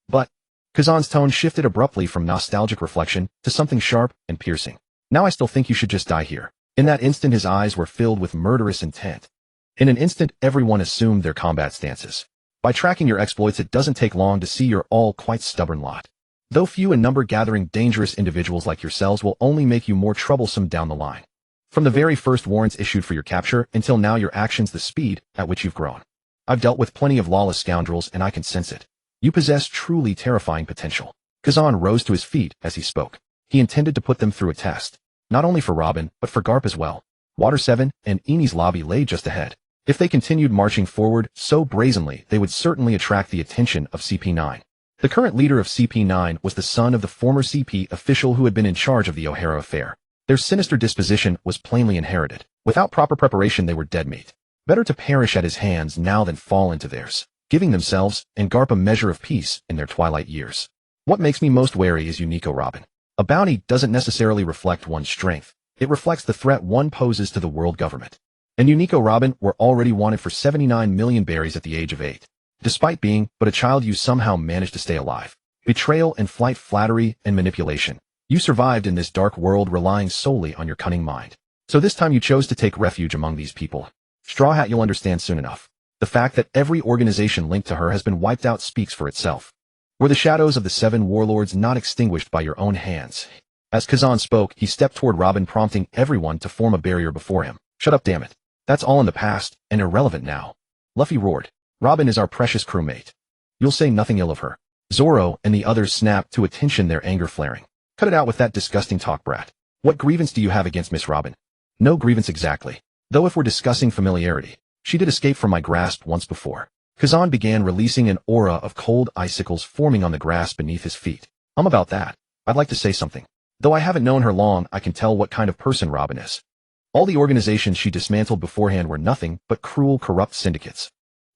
But Kazan's tone shifted abruptly from nostalgic reflection to something sharp and piercing. Now I still think you should just die here. In that instant, his eyes were filled with murderous intent. In an instant, everyone assumed their combat stances. By tracking your exploits, it doesn't take long to see you're all quite stubborn lot. Though few in number, gathering dangerous individuals like yourselves will only make you more troublesome down the line. From the very first warrants issued for your capture until now, your actions, the speed at which you've grown. I've dealt with plenty of lawless scoundrels, and I can sense it. You possess truly terrifying potential. Kazan rose to his feet as he spoke. He intended to put them through a test. Not only for Robin, but for Garp as well. Water 7 and Eni's lobby lay just ahead. If they continued marching forward so brazenly, they would certainly attract the attention of CP9. The current leader of CP9 was the son of the former CP official who had been in charge of the O'Hara affair. Their sinister disposition was plainly inherited. Without proper preparation, they were dead meat. Better to perish at his hands now than fall into theirs, giving themselves and Garp a measure of peace in their twilight years. What makes me most wary is Unico, Robin. A bounty doesn't necessarily reflect one's strength. It reflects the threat one poses to the world government. And Unico, Robin, were already wanted for 79 million berries at the age of 8. Despite being but a child, you somehow managed to stay alive. Betrayal and flight, flattery and manipulation. You survived in this dark world, relying solely on your cunning mind. So this time you chose to take refuge among these people. Straw Hat, you'll understand soon enough. The fact that every organization linked to her has been wiped out speaks for itself. Were the shadows of the 7 warlords not extinguished by your own hands? As Kazan spoke, he stepped toward Robin, prompting everyone to form a barrier before him. Shut up, damn it. That's all in the past, and irrelevant now. Luffy roared. Robin is our precious crewmate. You'll say nothing ill of her. Zoro and the others snapped to attention, their anger flaring. Cut it out with that disgusting talk, brat. What grievance do you have against Miss Robin? No grievance exactly. Though if we're discussing familiarity, she did escape from my grasp once before. Kazan began, releasing an aura of cold icicles forming on the grass beneath his feet. About that, I'd like to say something. Though I haven't known her long, I can tell what kind of person Robin is. All the organizations she dismantled beforehand were nothing but cruel, corrupt syndicates.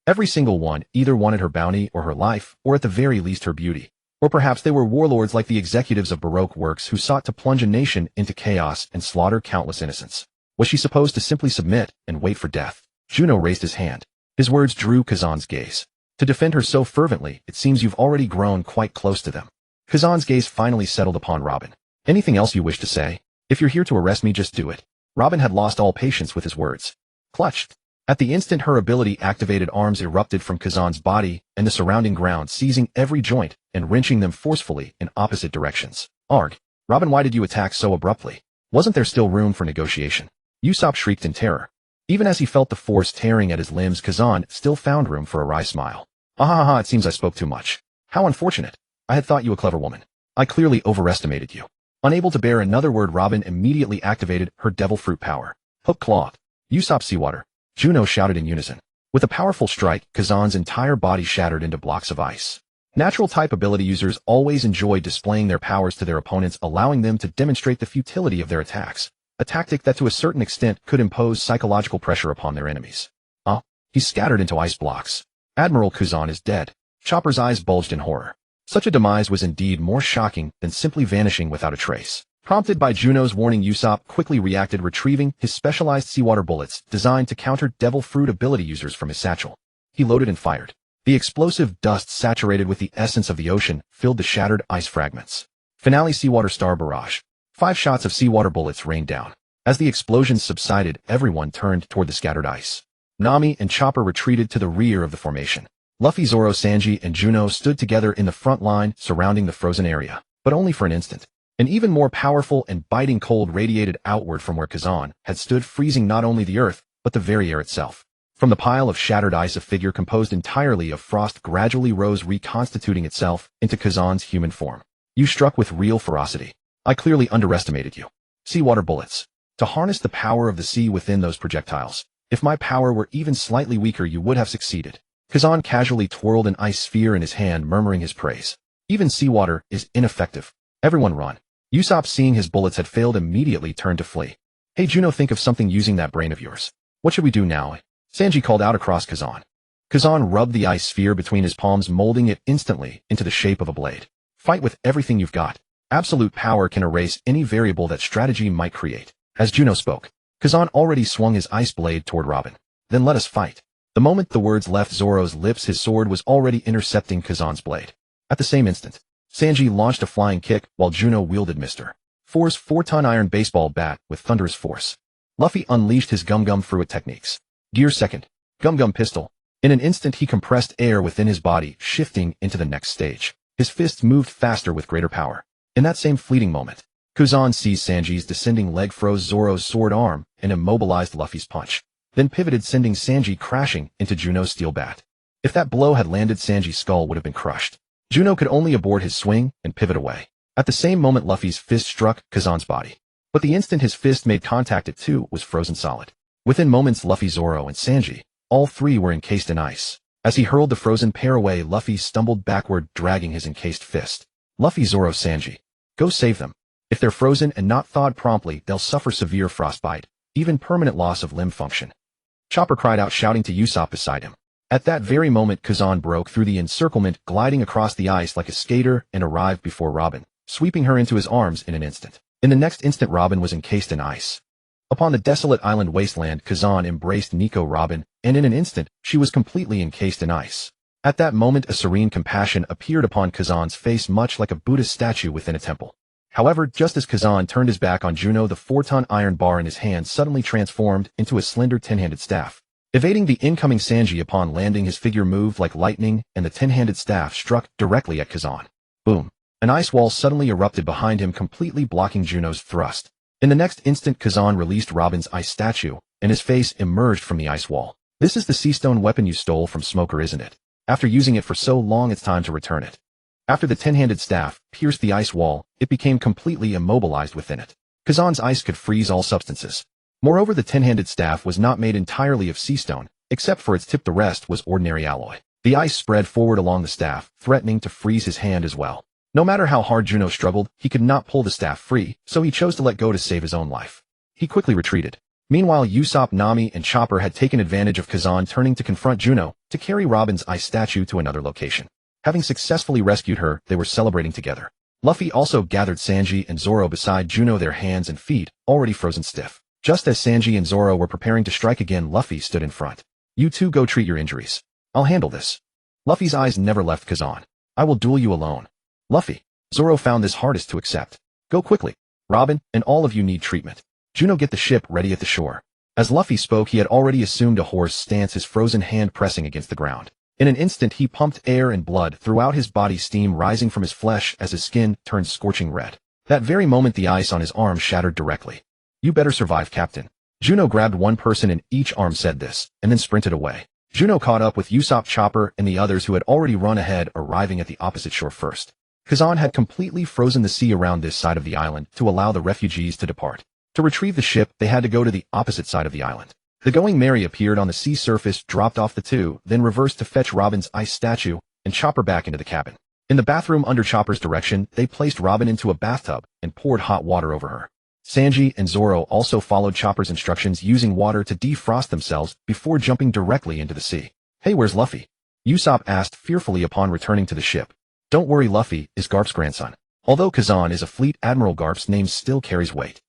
Every single one either wanted her bounty or her life, or at the very least her beauty. Or perhaps they were warlords like the executives of Baroque Works who sought to plunge a nation into chaos and slaughter countless innocents. Was she supposed to simply submit and wait for death? Juno raised his hand. His words drew Kazan's gaze. To defend her so fervently, it seems you've already grown quite close to them. Kazan's gaze finally settled upon Robin. Anything else you wish to say? If you're here to arrest me, just do it. Robin had lost all patience with his words. Clutched. At the instant her ability activated, arms erupted from Kazan's body and the surrounding ground, seizing every joint and wrenching them forcefully in opposite directions. Arg. Robin, why did you attack so abruptly? Wasn't there still room for negotiation? Usopp shrieked in terror. Even as he felt the force tearing at his limbs, Kazan still found room for a wry smile. Ah, it seems I spoke too much. How unfortunate. I had thought you a clever woman. I clearly overestimated you. Unable to bear another word, Robin immediately activated her devil fruit power. Hook clawed. Usopp seawater. Juno shouted in unison. With a powerful strike, Kazan's entire body shattered into blocks of ice. Natural type ability users always enjoy displaying their powers to their opponents, allowing them to demonstrate the futility of their attacks. A tactic that to a certain extent could impose psychological pressure upon their enemies. He's scattered into ice blocks. Admiral Kazan is dead. Chopper's eyes bulged in horror. Such a demise was indeed more shocking than simply vanishing without a trace. Prompted by Juno's warning, Usopp quickly reacted, retrieving his specialized seawater bullets designed to counter devil fruit ability users from his satchel. He loaded and fired. The explosive dust, saturated with the essence of the ocean, filled the shattered ice fragments. Finale Seawater Star Barrage. 5 shots of seawater bullets rained down. As the explosions subsided, everyone turned toward the scattered ice. Nami and Chopper retreated to the rear of the formation. Luffy, Zoro, Sanji, and Juno stood together in the front line, surrounding the frozen area, but only for an instant. An even more powerful and biting cold radiated outward from where Kazan had stood, freezing not only the earth, but the very air itself. From the pile of shattered ice, a figure composed entirely of frost gradually rose, reconstituting itself into Kazan's human form. You struck with real ferocity. I clearly underestimated you. Seawater bullets. To harness the power of the sea within those projectiles. If my power were even slightly weaker, you would have succeeded. Kazan casually twirled an ice sphere in his hand, murmuring his praise. Even seawater is ineffective. Everyone run. Usopp, seeing his bullets had failed, immediately turned to flee. Hey Juno, think of something using that brain of yours. What should we do now? Sanji called out across Kazan. Kazan rubbed the ice sphere between his palms, molding it instantly into the shape of a blade. Fight with everything you've got. Absolute power can erase any variable that strategy might create. As Juno spoke, Kazan already swung his ice blade toward Robin. Then let us fight. The moment the words left Zoro's lips, his sword was already intercepting Kazan's blade. At the same instant, Sanji launched a flying kick, while Juno wielded Mr. Four's 4-ton iron baseball bat with thunderous force. Luffy unleashed his Gum-Gum Fruit techniques. Gear second, Gum-Gum Pistol. In an instant he compressed air within his body, shifting into the next stage. His fists moved faster with greater power. In that same fleeting moment, Kazan seized Sanji's descending leg, froze Zoro's sword arm, and immobilized Luffy's punch. Then pivoted, sending Sanji crashing into Juno's steel bat. If that blow had landed, Sanji's skull would have been crushed. Juno could only abort his swing and pivot away. At the same moment, Luffy's fist struck Kazan's body. But the instant his fist made contact, it too was frozen solid. Within moments, Luffy, Zoro, and Sanji, all three were encased in ice. As he hurled the frozen pair away, Luffy stumbled backward, dragging his encased fist. Luffy, Zoro, Sanji. Go save them. If they're frozen and not thawed promptly, they'll suffer severe frostbite, even permanent loss of limb function. Chopper cried out, shouting to Usopp beside him. At that very moment, Kazan broke through the encirclement, gliding across the ice like a skater, and arrived before Robin, sweeping her into his arms in an instant. In the next instant, Robin was encased in ice. Upon the desolate island wasteland, Kazan embraced Nico Robin, and in an instant, she was completely encased in ice. At that moment, a serene compassion appeared upon Kazan's face, much like a Buddhist statue within a temple. However, just as Kazan turned his back on Juno, the 4-ton iron bar in his hand suddenly transformed into a slender 10-handed staff. Evading the incoming Sanji upon landing, his figure moved like lightning, and the 10-handed staff struck directly at Kazan. Boom! An ice wall suddenly erupted behind him, completely blocking Juno's thrust. In the next instant, Kazan released Robin's ice statue, and his face emerged from the ice wall. This is the sea stone weapon you stole from Smoker, isn't it? After using it for so long, it's time to return it. After the 10-handed staff pierced the ice wall, it became completely immobilized within it. Kazan's ice could freeze all substances. Moreover, the 10-handed staff was not made entirely of sea stone, except for its tip. The rest was ordinary alloy. The ice spread forward along the staff, threatening to freeze his hand as well. No matter how hard Juno struggled, he could not pull the staff free, so he chose to let go to save his own life. He quickly retreated. Meanwhile, Usopp, Nami, and Chopper had taken advantage of Kazan turning to confront Juno to carry Robin's ice statue to another location. Having successfully rescued her, they were celebrating together. Luffy also gathered Sanji and Zoro beside Juno, their hands and feet already frozen stiff. Just as Sanji and Zoro were preparing to strike again, Luffy stood in front. You two go treat your injuries. I'll handle this. Luffy's eyes never left Kazan. I will duel you alone. Luffy. Zoro found this hardest to accept. Go quickly. Robin, and all of you need treatment. Juno, get the ship ready at the shore. As Luffy spoke, he had already assumed a horse stance, his frozen hand pressing against the ground. In an instant, he pumped air and blood throughout his body, steam rising from his flesh as his skin turned scorching red. That very moment, the ice on his arm shattered directly. You better survive, Captain. Juno grabbed one person in each arm, said this, and then sprinted away. Juno caught up with Usopp, Chopper, and the others who had already run ahead, arriving at the opposite shore first. Kazan had completely frozen the sea around this side of the island to allow the refugees to depart. To retrieve the ship, they had to go to the opposite side of the island. The Going Merry appeared on the sea surface, dropped off the two, then reversed to fetch Robin's ice statue and Chopper back into the cabin. In the bathroom under Chopper's direction, they placed Robin into a bathtub and poured hot water over her. Sanji and Zoro also followed Chopper's instructions, using water to defrost themselves before jumping directly into the sea. Hey, where's Luffy? Usopp asked fearfully upon returning to the ship. Don't worry, Luffy is Garp's grandson. Although Kazan is a fleet admiral, Garp's name still carries weight.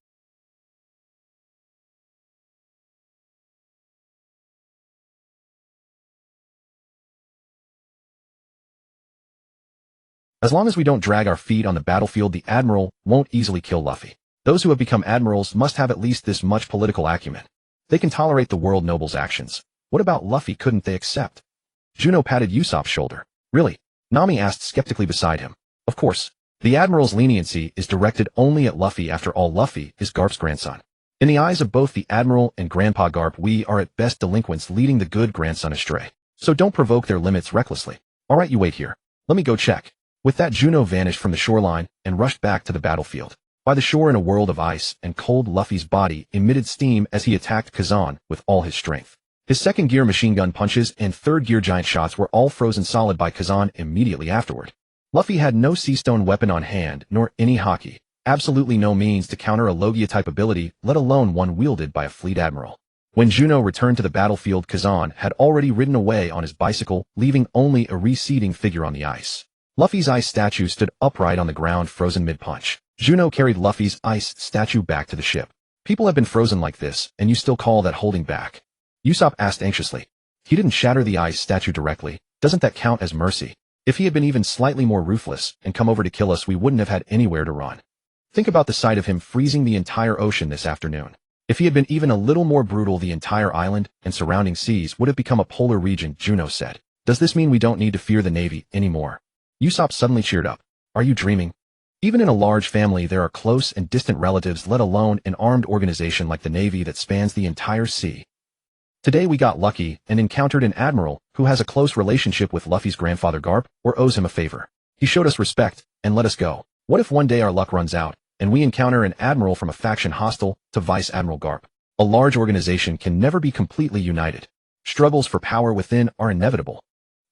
As long as we don't drag our feet on the battlefield, the admiral won't easily kill Luffy. Those who have become admirals must have at least this much political acumen. They can tolerate the world noble's actions. What about Luffy? Couldn't they accept? Juno patted Usopp's shoulder. Really? Nami asked skeptically beside him. Of course. The admiral's leniency is directed only at Luffy. After all, Luffy is Garp's grandson. In the eyes of both the admiral and Grandpa Garp, we are at best delinquents leading the good grandson astray. So don't provoke their limits recklessly. Alright, you wait here. Let me go check. With that, Juno vanished from the shoreline and rushed back to the battlefield. By the shore, in a world of ice and cold, Luffy's body emitted steam as he attacked Kazan with all his strength. His second gear machine gun punches and third gear giant shots were all frozen solid by Kazan immediately afterward. Luffy had no sea stone weapon on hand, nor any haki, absolutely no means to counter a Logia-type ability, let alone one wielded by a fleet admiral. When Juno returned to the battlefield, Kazan had already ridden away on his bicycle, leaving only a receding figure on the ice. Luffy's ice statue stood upright on the ground, frozen mid-punch. Juno carried Luffy's ice statue back to the ship. People have been frozen like this, and you still call that holding back? Usopp asked anxiously. He didn't shatter the ice statue directly. Doesn't that count as mercy? If he had been even slightly more ruthless and come over to kill us, we wouldn't have had anywhere to run. Think about the sight of him freezing the entire ocean this afternoon. If he had been even a little more brutal, the entire island and surrounding seas would have become a polar region, Juno said. Does this mean we don't need to fear the Navy anymore? Usopp suddenly cheered up. Are you dreaming? Even in a large family, there are close and distant relatives, let alone an armed organization like the Navy that spans the entire sea. Today we got lucky and encountered an admiral who has a close relationship with Luffy's grandfather Garp, or owes him a favor. He showed us respect and let us go. What if one day our luck runs out and we encounter an admiral from a faction hostile to Vice Admiral Garp? A large organization can never be completely united. Struggles for power within are inevitable.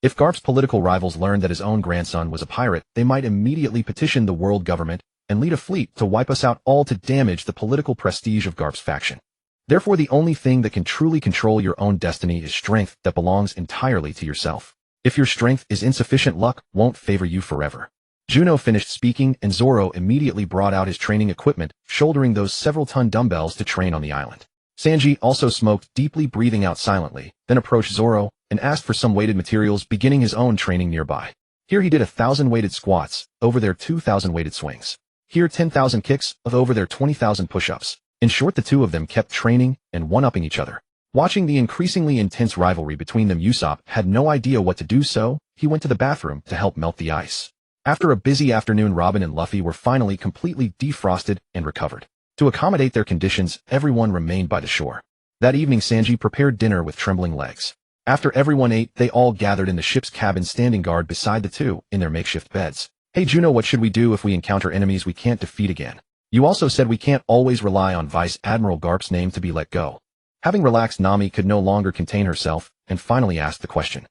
If Garp's political rivals learned that his own grandson was a pirate, they might immediately petition the world government and lead a fleet to wipe us out, all to damage the political prestige of Garp's faction. Therefore, the only thing that can truly control your own destiny is strength that belongs entirely to yourself. If your strength is insufficient, luck won't favor you forever. Juno finished speaking, and Zoro immediately brought out his training equipment, shouldering those several-ton dumbbells to train on the island. Sanji also smoked deeply, breathing out silently, then approached Zoro and asked for some weighted materials, beginning his own training nearby. Here he did 1,000 weighted squats, over their 2,000 weighted swings. Here 10,000 kicks, of over their 20,000 push-ups. In short, the two of them kept training and one-upping each other. Watching the increasingly intense rivalry between them, Usopp had no idea what to do, so he went to the bathroom to help melt the ice. After a busy afternoon, Robin and Luffy were finally completely defrosted and recovered. To accommodate their conditions, everyone remained by the shore. That evening, Sanji prepared dinner with trembling legs. After everyone ate, they all gathered in the ship's cabin, standing guard beside the two in their makeshift beds. Hey Juno, what should we do if we encounter enemies we can't defeat again? You also said we can't always rely on Vice Admiral Garp's name to be let go. Having relaxed, Nami could no longer contain herself and finally asked the question.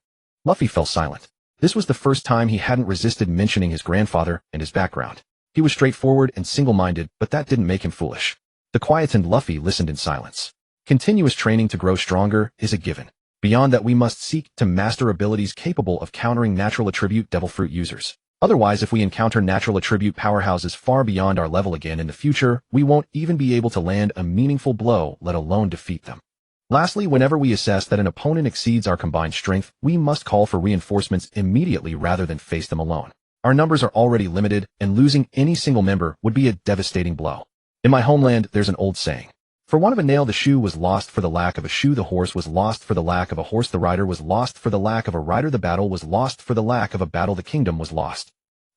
Luffy fell silent. This was the first time he hadn't resisted mentioning his grandfather and his background. He was straightforward and single-minded, but that didn't make him foolish. The quietened Luffy listened in silence. Continuous training to grow stronger is a given. Beyond that, we must seek to master abilities capable of countering natural attribute devil fruit users. Otherwise, if we encounter natural attribute powerhouses far beyond our level again in the future, we won't even be able to land a meaningful blow, let alone defeat them. Lastly, whenever we assess that an opponent exceeds our combined strength, we must call for reinforcements immediately rather than face them alone. Our numbers are already limited, and losing any single member would be a devastating blow. In my homeland, there's an old saying. For want of a nail, the shoe was lost; for the lack of a shoe, the horse was lost; for the lack of a horse, the rider was lost; for the lack of a rider, the battle was lost; for the lack of a battle, the kingdom was lost.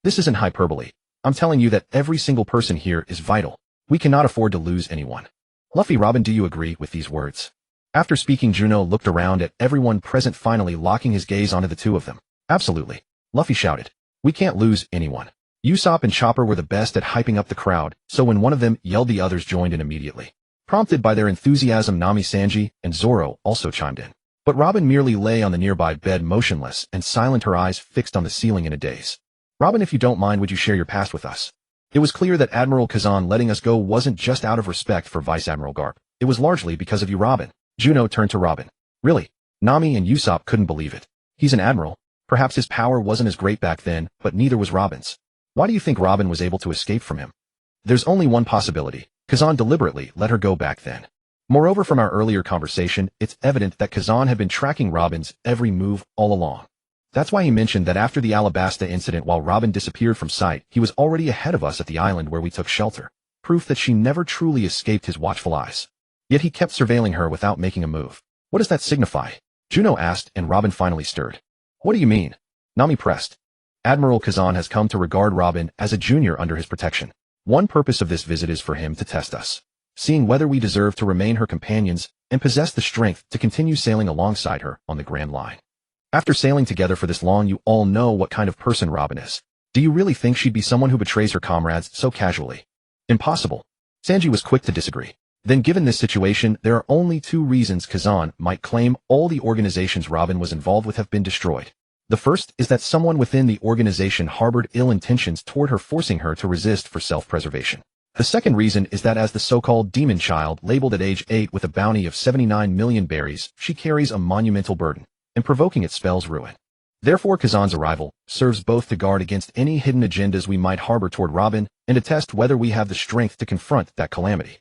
This isn't hyperbole. I'm telling you that every single person here is vital. We cannot afford to lose anyone. Luffy, Robin, do you agree with these words? After speaking, Juno looked around at everyone present, finally locking his gaze onto the two of them. Absolutely. Luffy shouted. We can't lose anyone. Usopp and Chopper were the best at hyping up the crowd, so when one of them yelled, the others joined in immediately. Prompted by their enthusiasm, Nami, Sanji, and Zoro also chimed in. But Robin merely lay on the nearby bed, motionless and silent, her eyes fixed on the ceiling in a daze. Robin, if you don't mind, would you share your past with us? It was clear that Admiral Kazan letting us go wasn't just out of respect for Vice Admiral Garp. It was largely because of you, Robin. Juno turned to Robin. Really? Nami and Usopp couldn't believe it. He's an admiral. Perhaps his power wasn't as great back then, but neither was Robin's. Why do you think Robin was able to escape from him? There's only one possibility. Kazan deliberately let her go back then. Moreover, from our earlier conversation, it's evident that Kazan had been tracking Robin's every move all along. That's why he mentioned that after the Alabasta incident, while Robin disappeared from sight, he was already ahead of us at the island where we took shelter. Proof that she never truly escaped his watchful eyes. Yet he kept surveilling her without making a move. What does that signify? Juno asked, and Robin finally stirred. What do you mean? Nami pressed. Admiral Kazan has come to regard Robin as a junior under his protection. One purpose of this visit is for him to test us, seeing whether we deserve to remain her companions and possess the strength to continue sailing alongside her on the Grand Line. After sailing together for this long, you all know what kind of person Robin is. Do you really think she'd be someone who betrays her comrades so casually? Impossible. Sanji was quick to disagree. Then given this situation, there are only two reasons Kazan might claim all the organizations Robin was involved with have been destroyed. The first is that someone within the organization harbored ill intentions toward her, forcing her to resist for self-preservation. The second reason is that as the so-called demon child labeled at age 8 with a bounty of 79 million berries, she carries a monumental burden, and provoking it spells ruin. Therefore, Kazan's arrival serves both to guard against any hidden agendas we might harbor toward Robin and to test whether we have the strength to confront that calamity.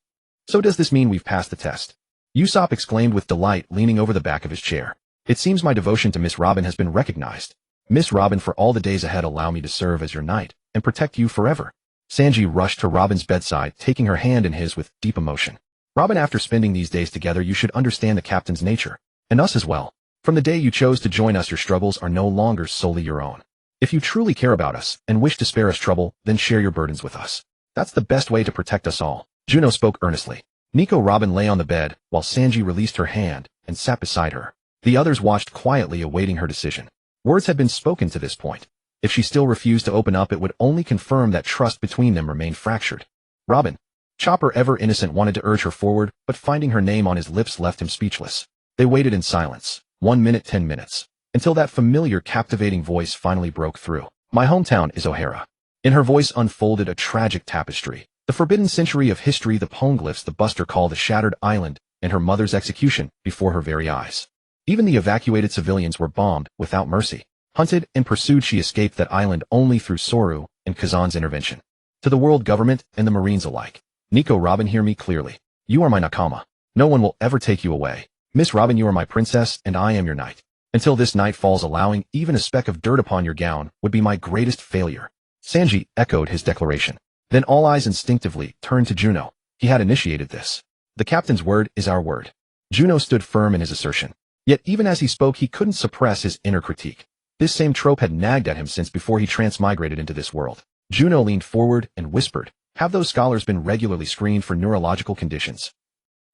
So does this mean we've passed the test? Usopp exclaimed with delight, leaning over the back of his chair. It seems my devotion to Miss Robin has been recognized. Miss Robin, for all the days ahead, allow me to serve as your knight and protect you forever. Sanji rushed to Robin's bedside, taking her hand in his with deep emotion. Robin, after spending these days together, you should understand the captain's nature, and us as well. From the day you chose to join us, your struggles are no longer solely your own. If you truly care about us and wish to spare us trouble, then share your burdens with us. That's the best way to protect us all. Juno spoke earnestly. Nico Robin lay on the bed, while Sanji released her hand and sat beside her. The others watched quietly, awaiting her decision. Words had been spoken to this point. If she still refused to open up, it would only confirm that trust between them remained fractured. Robin. Chopper, ever innocent, wanted to urge her forward, but finding her name on his lips left him speechless. They waited in silence. 1 minute, 10 minutes. Until that familiar, captivating voice finally broke through. My hometown is O'Hara. In her voice unfolded a tragic tapestry. The forbidden century of history, the poneglyphs the Buster called the Shattered Island, and her mother's execution before her very eyes. Even the evacuated civilians were bombed without mercy. Hunted and pursued, she escaped that island only through Soru and Kazan's intervention. To the world government and the Marines alike. Nico Robin, hear me clearly. You are my nakama. No one will ever take you away. Miss Robin, you are my princess, and I am your knight. Until this night falls, allowing even a speck of dirt upon your gown would be my greatest failure. Sanji echoed his declaration. Then all eyes instinctively turned to Juno. He had initiated this. The captain's word is our word. Juno stood firm in his assertion. Yet even as he spoke, he couldn't suppress his inner critique. This same trope had nagged at him since before he transmigrated into this world. Juno leaned forward and whispered, have those scholars been regularly screened for neurological conditions?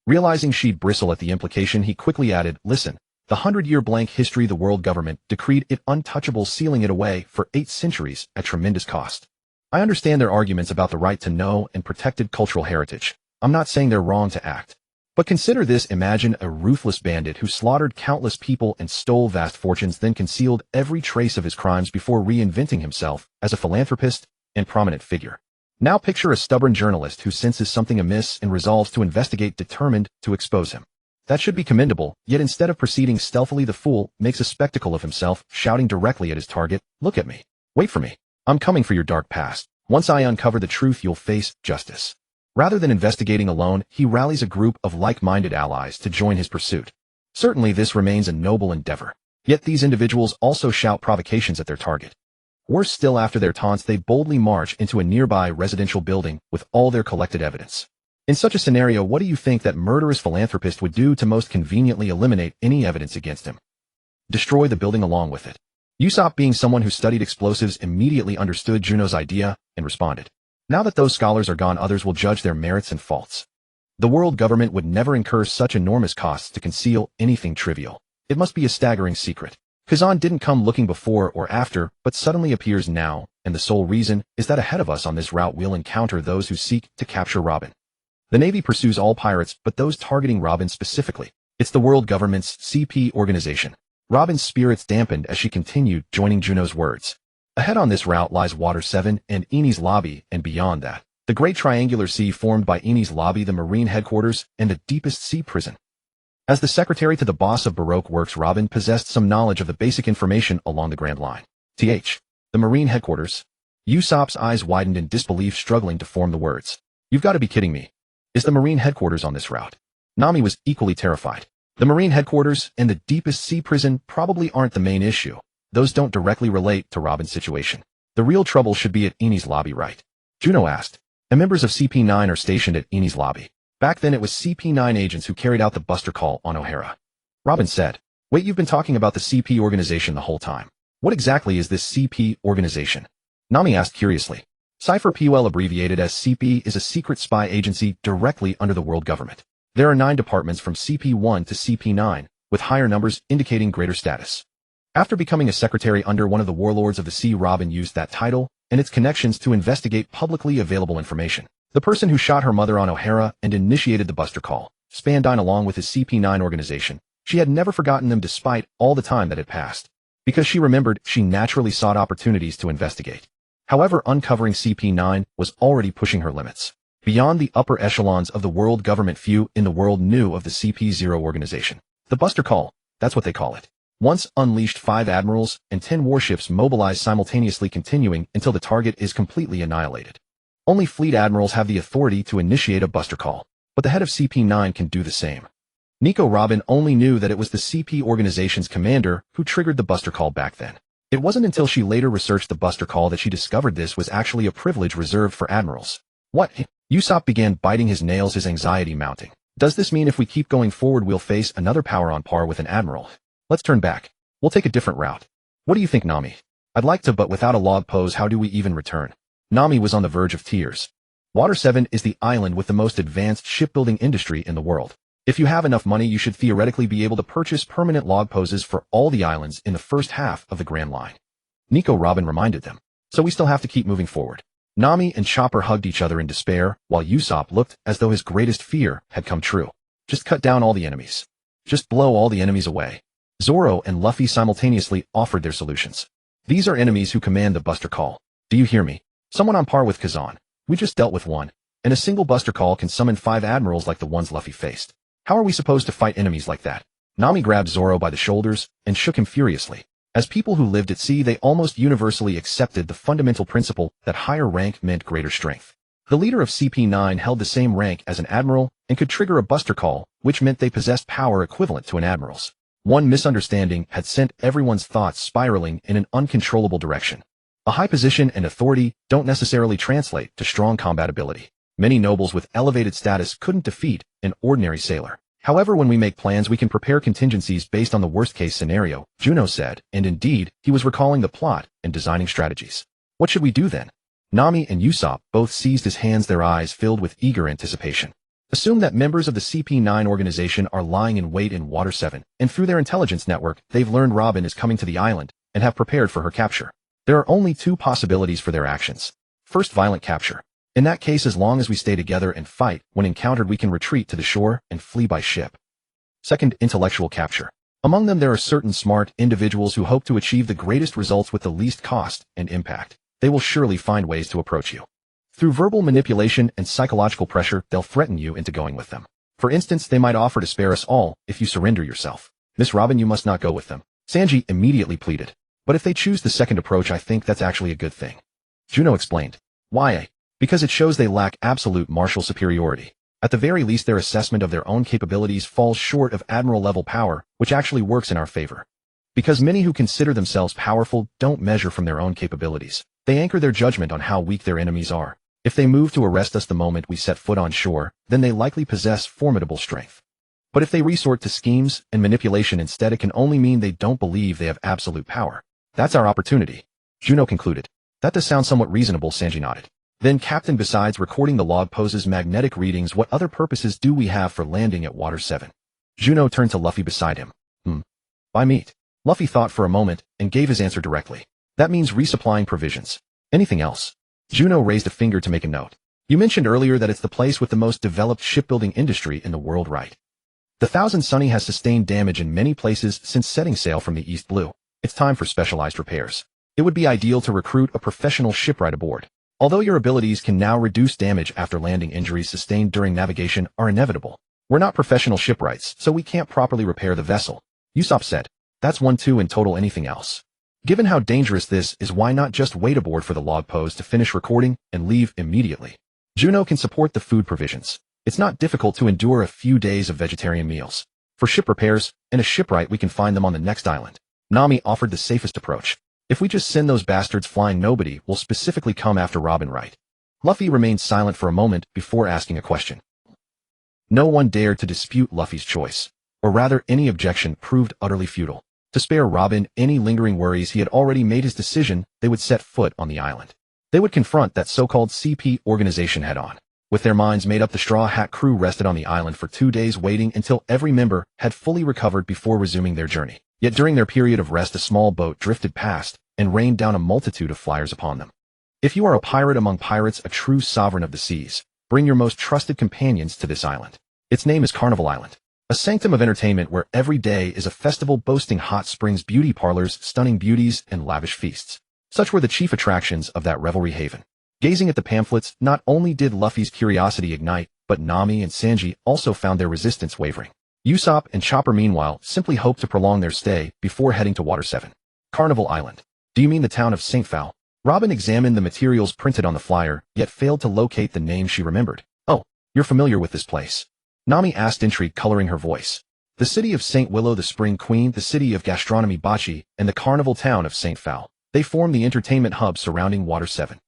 Realizing she'd bristle at the implication, he quickly added, listen, the 100-year blank history, the world government decreed it untouchable, sealing it away for 8 centuries at tremendous cost. I understand their arguments about the right to know and protected cultural heritage. I'm not saying they're wrong to act. But consider this, imagine a ruthless bandit who slaughtered countless people and stole vast fortunes, then concealed every trace of his crimes before reinventing himself as a philanthropist and prominent figure. Now picture a stubborn journalist who senses something amiss and resolves to investigate, determined to expose him. That should be commendable, yet instead of proceeding stealthily, the fool makes a spectacle of himself, shouting directly at his target, look at me. Wait for me. I'm coming for your dark past. Once I uncover the truth, you'll face justice. Rather than investigating alone, he rallies a group of like-minded allies to join his pursuit. Certainly this remains a noble endeavor. Yet these individuals also shout provocations at their target. Worse still, after their taunts, they boldly march into a nearby residential building with all their collected evidence. In such a scenario, what do you think that murderous philanthropist would do to most conveniently eliminate any evidence against him? Destroy the building along with it. Usopp, being someone who studied explosives, immediately understood Juno's idea and responded. Now that those scholars are gone, others will judge their merits and faults. The world government would never incur such enormous costs to conceal anything trivial. It must be a staggering secret. Kazan didn't come looking before or after, but suddenly appears now, and the sole reason is that ahead of us on this route we'll encounter those who seek to capture Robin. The Navy pursues all pirates, but those targeting Robin specifically. It's the world government's CP organization. Robin's spirits dampened as she continued, joining Juno's words. Ahead on this route lies Water 7 and Enies Lobby, and beyond that, the great triangular sea formed by Enies Lobby, the Marine headquarters, and the deepest sea prison. As the secretary to the boss of Baroque Works, Robin possessed some knowledge of the basic information along the Grand Line. The Marine headquarters. Usopp's eyes widened in disbelief, struggling to form the words. You've got to be kidding me. Is the Marine headquarters on this route? Nami was equally terrified. The Marine headquarters and the deepest sea prison probably aren't the main issue. Those don't directly relate to Robin's situation. The real trouble should be at Eni's lobby, right? Juno asked. And members of CP9 are stationed at Eni's lobby. Back then it was CP9 agents who carried out the buster call on O'Hara. Robin said, Wait, you've been talking about the CP organization the whole time. What exactly is this CP organization? Nami asked curiously. Cypher PUL, abbreviated as CP, is a secret spy agency directly under the world government. There are 9 departments from CP1 to CP9, with higher numbers indicating greater status. After becoming a secretary under one of the warlords of the sea, Robin used that title and its connections to investigate publicly available information. The person who shot her mother on O'Hara and initiated the buster call, Spandine, along with his CP9 organization. She had never forgotten them despite all the time that had passed. Because she remembered, she naturally sought opportunities to investigate. However, uncovering CP9 was already pushing her limits. Beyond the upper echelons of the world government, few in the world knew of the CP0 organization. The buster call, that's what they call it. Once unleashed, 5 admirals and 10 warships mobilized simultaneously, continuing until the target is completely annihilated. Only fleet admirals have the authority to initiate a buster call, but the head of CP9 can do the same. Nico Robin only knew that it was the CP organization's commander who triggered the buster call back then. It wasn't until she later researched the buster call that she discovered this was actually a privilege reserved for admirals. What? Usopp began biting his nails, his anxiety mounting. Does this mean if we keep going forward we'll face another power on par with an admiral? Let's turn back. We'll take a different route. What do you think, Nami? I'd like to, but without a log pose, how do we even return? Nami was on the verge of tears. Water 7 is the island with the most advanced shipbuilding industry in the world. If you have enough money, you should theoretically be able to purchase permanent log poses for all the islands in the first half of the Grand Line. Nico Robin reminded them. So we still have to keep moving forward. Nami and Chopper hugged each other in despair, while Usopp looked as though his greatest fear had come true. Just cut down all the enemies. Just blow all the enemies away. Zoro and Luffy simultaneously offered their solutions. These are enemies who command the buster call. Do you hear me? Someone on par with Kazan. We just dealt with one, and a single buster call can summon 5 admirals like the ones Luffy faced. How are we supposed to fight enemies like that? Nami grabbed Zoro by the shoulders and shook him furiously. As people who lived at sea, they almost universally accepted the fundamental principle that higher rank meant greater strength. The leader of CP9 held the same rank as an admiral and could trigger a buster call, which meant they possessed power equivalent to an admiral's. One misunderstanding had sent everyone's thoughts spiraling in an uncontrollable direction. A high position and authority don't necessarily translate to strong combatability. Many nobles with elevated status couldn't defeat an ordinary sailor. However, when we make plans, we can prepare contingencies based on the worst-case scenario, Juno said, and indeed, he was recalling the plot and designing strategies. What should we do then? Nami and Usopp both seized his hands, their eyes filled with eager anticipation. Assume that members of the CP9 organization are lying in wait in Water 7, and through their intelligence network, they've learned Robin is coming to the island and have prepared for her capture. There are only 2 possibilities for their actions. First, violent capture. In that case, as long as we stay together and fight, when encountered we can retreat to the shore and flee by ship. Second, intellectual capture. Among them there are certain smart individuals who hope to achieve the greatest results with the least cost and impact. They will surely find ways to approach you. Through verbal manipulation and psychological pressure, they'll threaten you into going with them. For instance, they might offer to spare us all if you surrender yourself. Miss Robin, you must not go with them. Sanji immediately pleaded. But if they choose the second approach, I think that's actually a good thing. Juno explained. Why? Because it shows they lack absolute martial superiority. At the very least, their assessment of their own capabilities falls short of admiral-level power, which actually works in our favor. Because many who consider themselves powerful don't measure from their own capabilities. They anchor their judgment on how weak their enemies are. If they move to arrest us the moment we set foot on shore, then they likely possess formidable strength. But if they resort to schemes and manipulation instead, it can only mean they don't believe they have absolute power. That's our opportunity. Juno concluded. That does sound somewhat reasonable, Sanji nodded. Then, Captain, besides recording the log poses magnetic readings, what other purposes do we have for landing at Water 7? Juno turned to Luffy beside him. Buy meat. Luffy thought for a moment and gave his answer directly. That means resupplying provisions. Anything else? Juno raised a finger to make a note. You mentioned earlier that it's the place with the most developed shipbuilding industry in the world, right? The Thousand Sunny has sustained damage in many places since setting sail from the East Blue. It's time for specialized repairs. It would be ideal to recruit a professional shipwright aboard. Although your abilities can now reduce damage after landing, injuries sustained during navigation are inevitable. We're not professional shipwrights, so we can't properly repair the vessel. Usopp said. That's 1-2 in total anything else. Given how dangerous this is, why not just wait aboard for the log pose to finish recording and leave immediately? Juno can support the food provisions. It's not difficult to endure a few days of vegetarian meals. For ship repairs and a shipwright, we can find them on the next island. Nami offered the safest approach. If we just send those bastards flying, nobody will specifically come after Robin, right? Luffy remained silent for a moment before asking a question. No one dared to dispute Luffy's choice, or rather any objection proved utterly futile. To spare Robin any lingering worries, he had already made his decision. They would set foot on the island. They would confront that so-called CP organization head-on. With their minds made up, the Straw Hat crew rested on the island for 2 days, waiting until every member had fully recovered before resuming their journey. Yet during their period of rest, a small boat drifted past and rained down a multitude of flyers upon them. If you are a pirate among pirates, a true sovereign of the seas, bring your most trusted companions to this island. Its name is Carnival Island, a sanctum of entertainment where every day is a festival boasting hot springs, beauty parlors, stunning beauties, and lavish feasts. Such were the chief attractions of that revelry haven. Gazing at the pamphlets, not only did Luffy's curiosity ignite, but Nami and Sanji also found their resistance wavering. Usopp and Chopper, meanwhile, simply hoped to prolong their stay before heading to Water 7. Carnival Island. Do you mean the town of St. Fowl? Robin examined the materials printed on the flyer, yet failed to locate the name she remembered. Oh, you're familiar with this place? Nami asked, intrigue coloring her voice. The city of St. Willow, the Spring Queen, the city of gastronomy Bocce, and the carnival town of St. Fowl. They form the entertainment hub surrounding Water 7.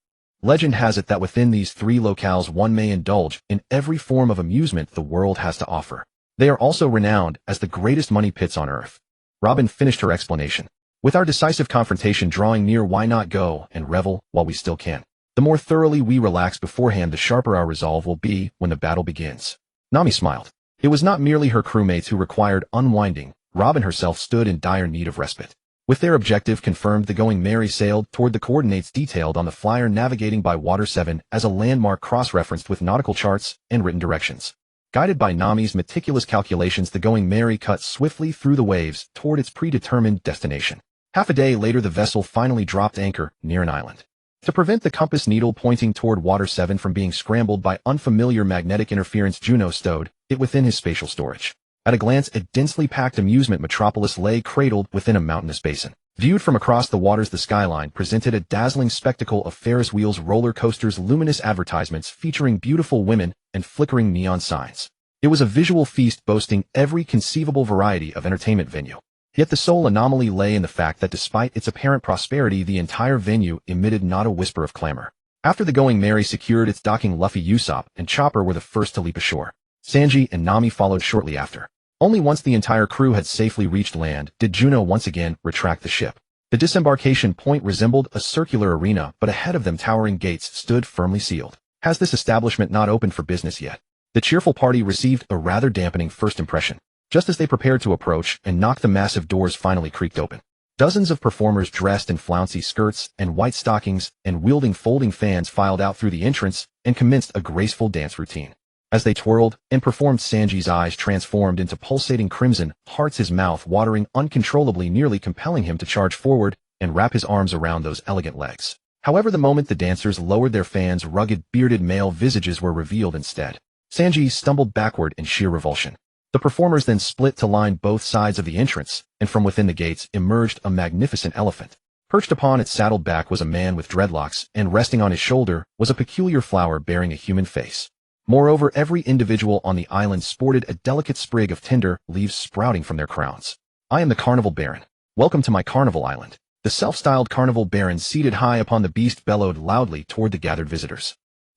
Legend has it that within these 3 locales one may indulge in every form of amusement the world has to offer. They are also renowned as the greatest money pits on earth. Robin finished her explanation. With our decisive confrontation drawing near, why not go and revel while we still can? The more thoroughly we relax beforehand, the sharper our resolve will be when the battle begins. Nami smiled. It was not merely her crewmates who required unwinding. Robin herself stood in dire need of respite. With their objective confirmed, the Going Merry sailed toward the coordinates detailed on the flyer, navigating by Water 7 as a landmark cross-referenced with nautical charts and written directions. Guided by Nami's meticulous calculations, the Going Merry cut swiftly through the waves toward its predetermined destination. Half a day later, the vessel finally dropped anchor near an island. To prevent the compass needle pointing toward Water 7 from being scrambled by unfamiliar magnetic interference, Juno stowed it within his spatial storage. At a glance, a densely packed amusement metropolis lay cradled within a mountainous basin. Viewed from across the waters, the skyline presented a dazzling spectacle of Ferris wheels, roller coasters, luminous advertisements featuring beautiful women, and flickering neon signs. It was a visual feast boasting every conceivable variety of entertainment venue. Yet the sole anomaly lay in the fact that despite its apparent prosperity, the entire venue emitted not a whisper of clamor. After the Going Merry secured its docking, Luffy, Usopp, and Chopper were the first to leap ashore. Sanji and Nami followed shortly after. Only once the entire crew had safely reached land did Juno once again retract the ship. The disembarkation point resembled a circular arena, but ahead of them towering gates stood firmly sealed. Has this establishment not opened for business yet? The cheerful party received a rather dampening first impression. Just as they prepared to approach and knock, the massive doors finally creaked open. Dozens of performers dressed in flouncy skirts and white stockings and wielding folding fans filed out through the entrance and commenced a graceful dance routine. As they twirled and performed, Sanji's eyes transformed into pulsating crimson hearts, his mouth watering uncontrollably, nearly compelling him to charge forward and wrap his arms around those elegant legs. However, the moment the dancers lowered their fans, rugged, bearded male visages were revealed instead. Sanji stumbled backward in sheer revulsion. The performers then split to line both sides of the entrance, and from within the gates emerged a magnificent elephant. Perched upon its saddled back was a man with dreadlocks, and resting on his shoulder was a peculiar flower bearing a human face. Moreover, every individual on the island sported a delicate sprig of tender leaves sprouting from their crowns. I am the Carnival Baron. Welcome to my Carnival Island. The self-styled Carnival Baron, seated high upon the beast, bellowed loudly toward the gathered visitors.